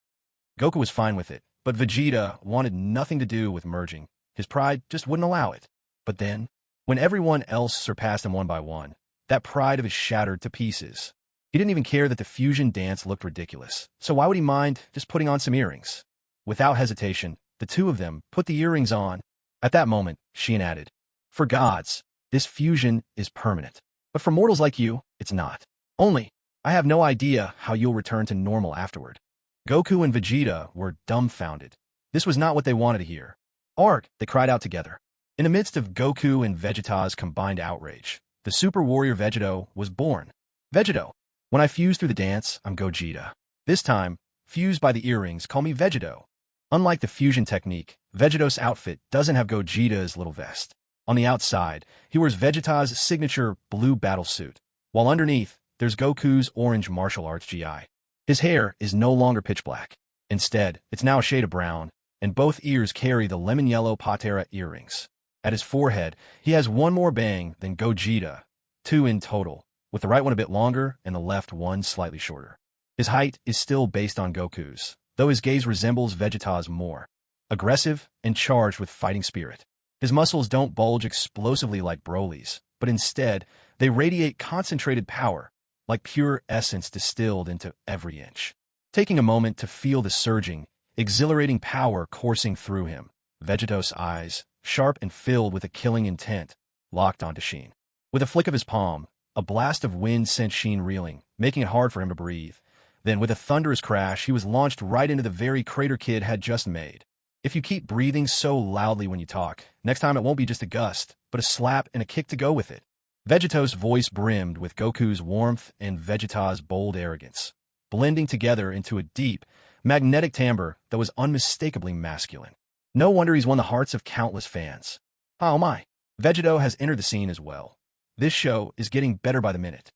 Goku was fine with it, but Vegeta wanted nothing to do with merging. His pride just wouldn't allow it. But then, when everyone else surpassed him one by one, that pride of his shattered to pieces. He didn't even care that the fusion dance looked ridiculous, so why would he mind just putting on some earrings? Without hesitation, the two of them put the earrings on. At that moment, Shien added, "For gods, this fusion is permanent. But for mortals like you, it's not. Only, I have no idea how you'll return to normal afterward." Goku and Vegeta were dumbfounded. This was not what they wanted to hear. "Arg!" they cried out together. In the midst of Goku and Vegeta's combined outrage, the Super Warrior Vegeto was born. Vegeto. When I fuse through the dance, I'm Gogeta. This time, fused by the earrings, call me Vegeto. Unlike the fusion technique, Vegeto's outfit doesn't have Gogeta's little vest. On the outside, he wears Vegeta's signature blue battle suit, while underneath, there's Goku's orange martial arts GI. His hair is no longer pitch black. Instead, it's now a shade of brown, and both ears carry the lemon yellow Patera earrings. At his forehead, he has one more bang than Gogeta, 2 in total, with the right one a bit longer and the left one slightly shorter. His height is still based on Goku's, though his gaze resembles Vegeta's more. Aggressive and charged with fighting spirit. His muscles don't bulge explosively like Broly's, but instead, they radiate concentrated power, like pure essence distilled into every inch. Taking a moment to feel the surging, exhilarating power coursing through him, Vegeto's eyes, sharp and filled with a killing intent, locked onto Shien. With a flick of his palm, a blast of wind sent Shien reeling, making it hard for him to breathe. Then, with a thunderous crash, he was launched right into the very crater Kid had just made. If you keep breathing so loudly when you talk, next time it won't be just a gust, but a slap and a kick to go with it. Vegeto's voice brimmed with Goku's warmth and Vegeta's bold arrogance, blending together into a deep, magnetic timbre that was unmistakably masculine. No wonder he's won the hearts of countless fans. Oh my. Vegeto has entered the scene as well. This show is getting better by the minute.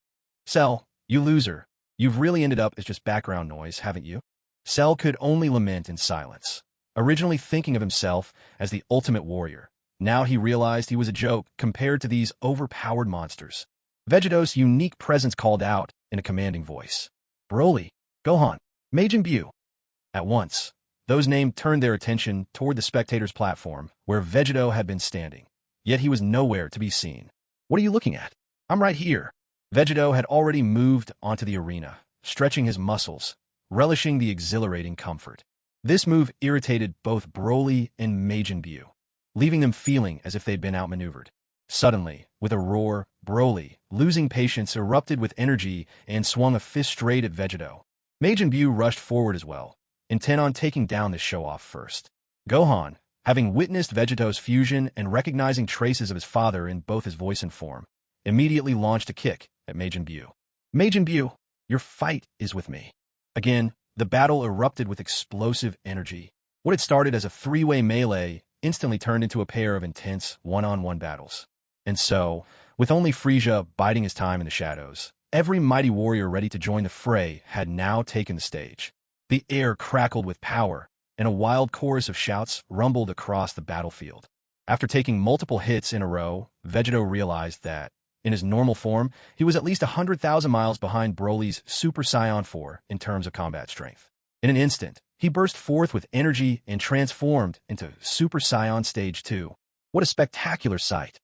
Cell, you loser. You've really ended up as just background noise, haven't you? Cell could only lament in silence. Originally thinking of himself as the ultimate warrior, now he realized he was a joke compared to these overpowered monsters. Vegeto's unique presence called out in a commanding voice. Broly, Gohan, Majin Buu. At once, those names turned their attention toward the spectators' platform, where Vegeto had been standing. Yet he was nowhere to be seen. What are you looking at? I'm right here. Vegeto had already moved onto the arena, stretching his muscles, relishing the exhilarating comfort. This move irritated both Broly and Majin Buu, leaving them feeling as if they'd been outmaneuvered. Suddenly, with a roar, Broly, losing patience, erupted with energy and swung a fist straight at Vegeto. Majin Buu rushed forward as well, intent on taking down this show-off first. Gohan, having witnessed Vegeto's fusion and recognizing traces of his father in both his voice and form, immediately launched a kick at Majin Buu. Majin Buu, your fight is with me. Again, the battle erupted with explosive energy. What had started as a three-way melee instantly turned into a pair of intense one-on-one battles. And so, with only Frieza biding his time in the shadows, every mighty warrior ready to join the fray had now taken the stage. The air crackled with power, and a wild chorus of shouts rumbled across the battlefield. After taking multiple hits in a row, Vegeto realized that, in his normal form, he was at least 100,000 miles behind Broly's Super Saiyan 4 in terms of combat strength. In an instant, he burst forth with energy and transformed into Super Saiyan Stage 2. What a spectacular sight!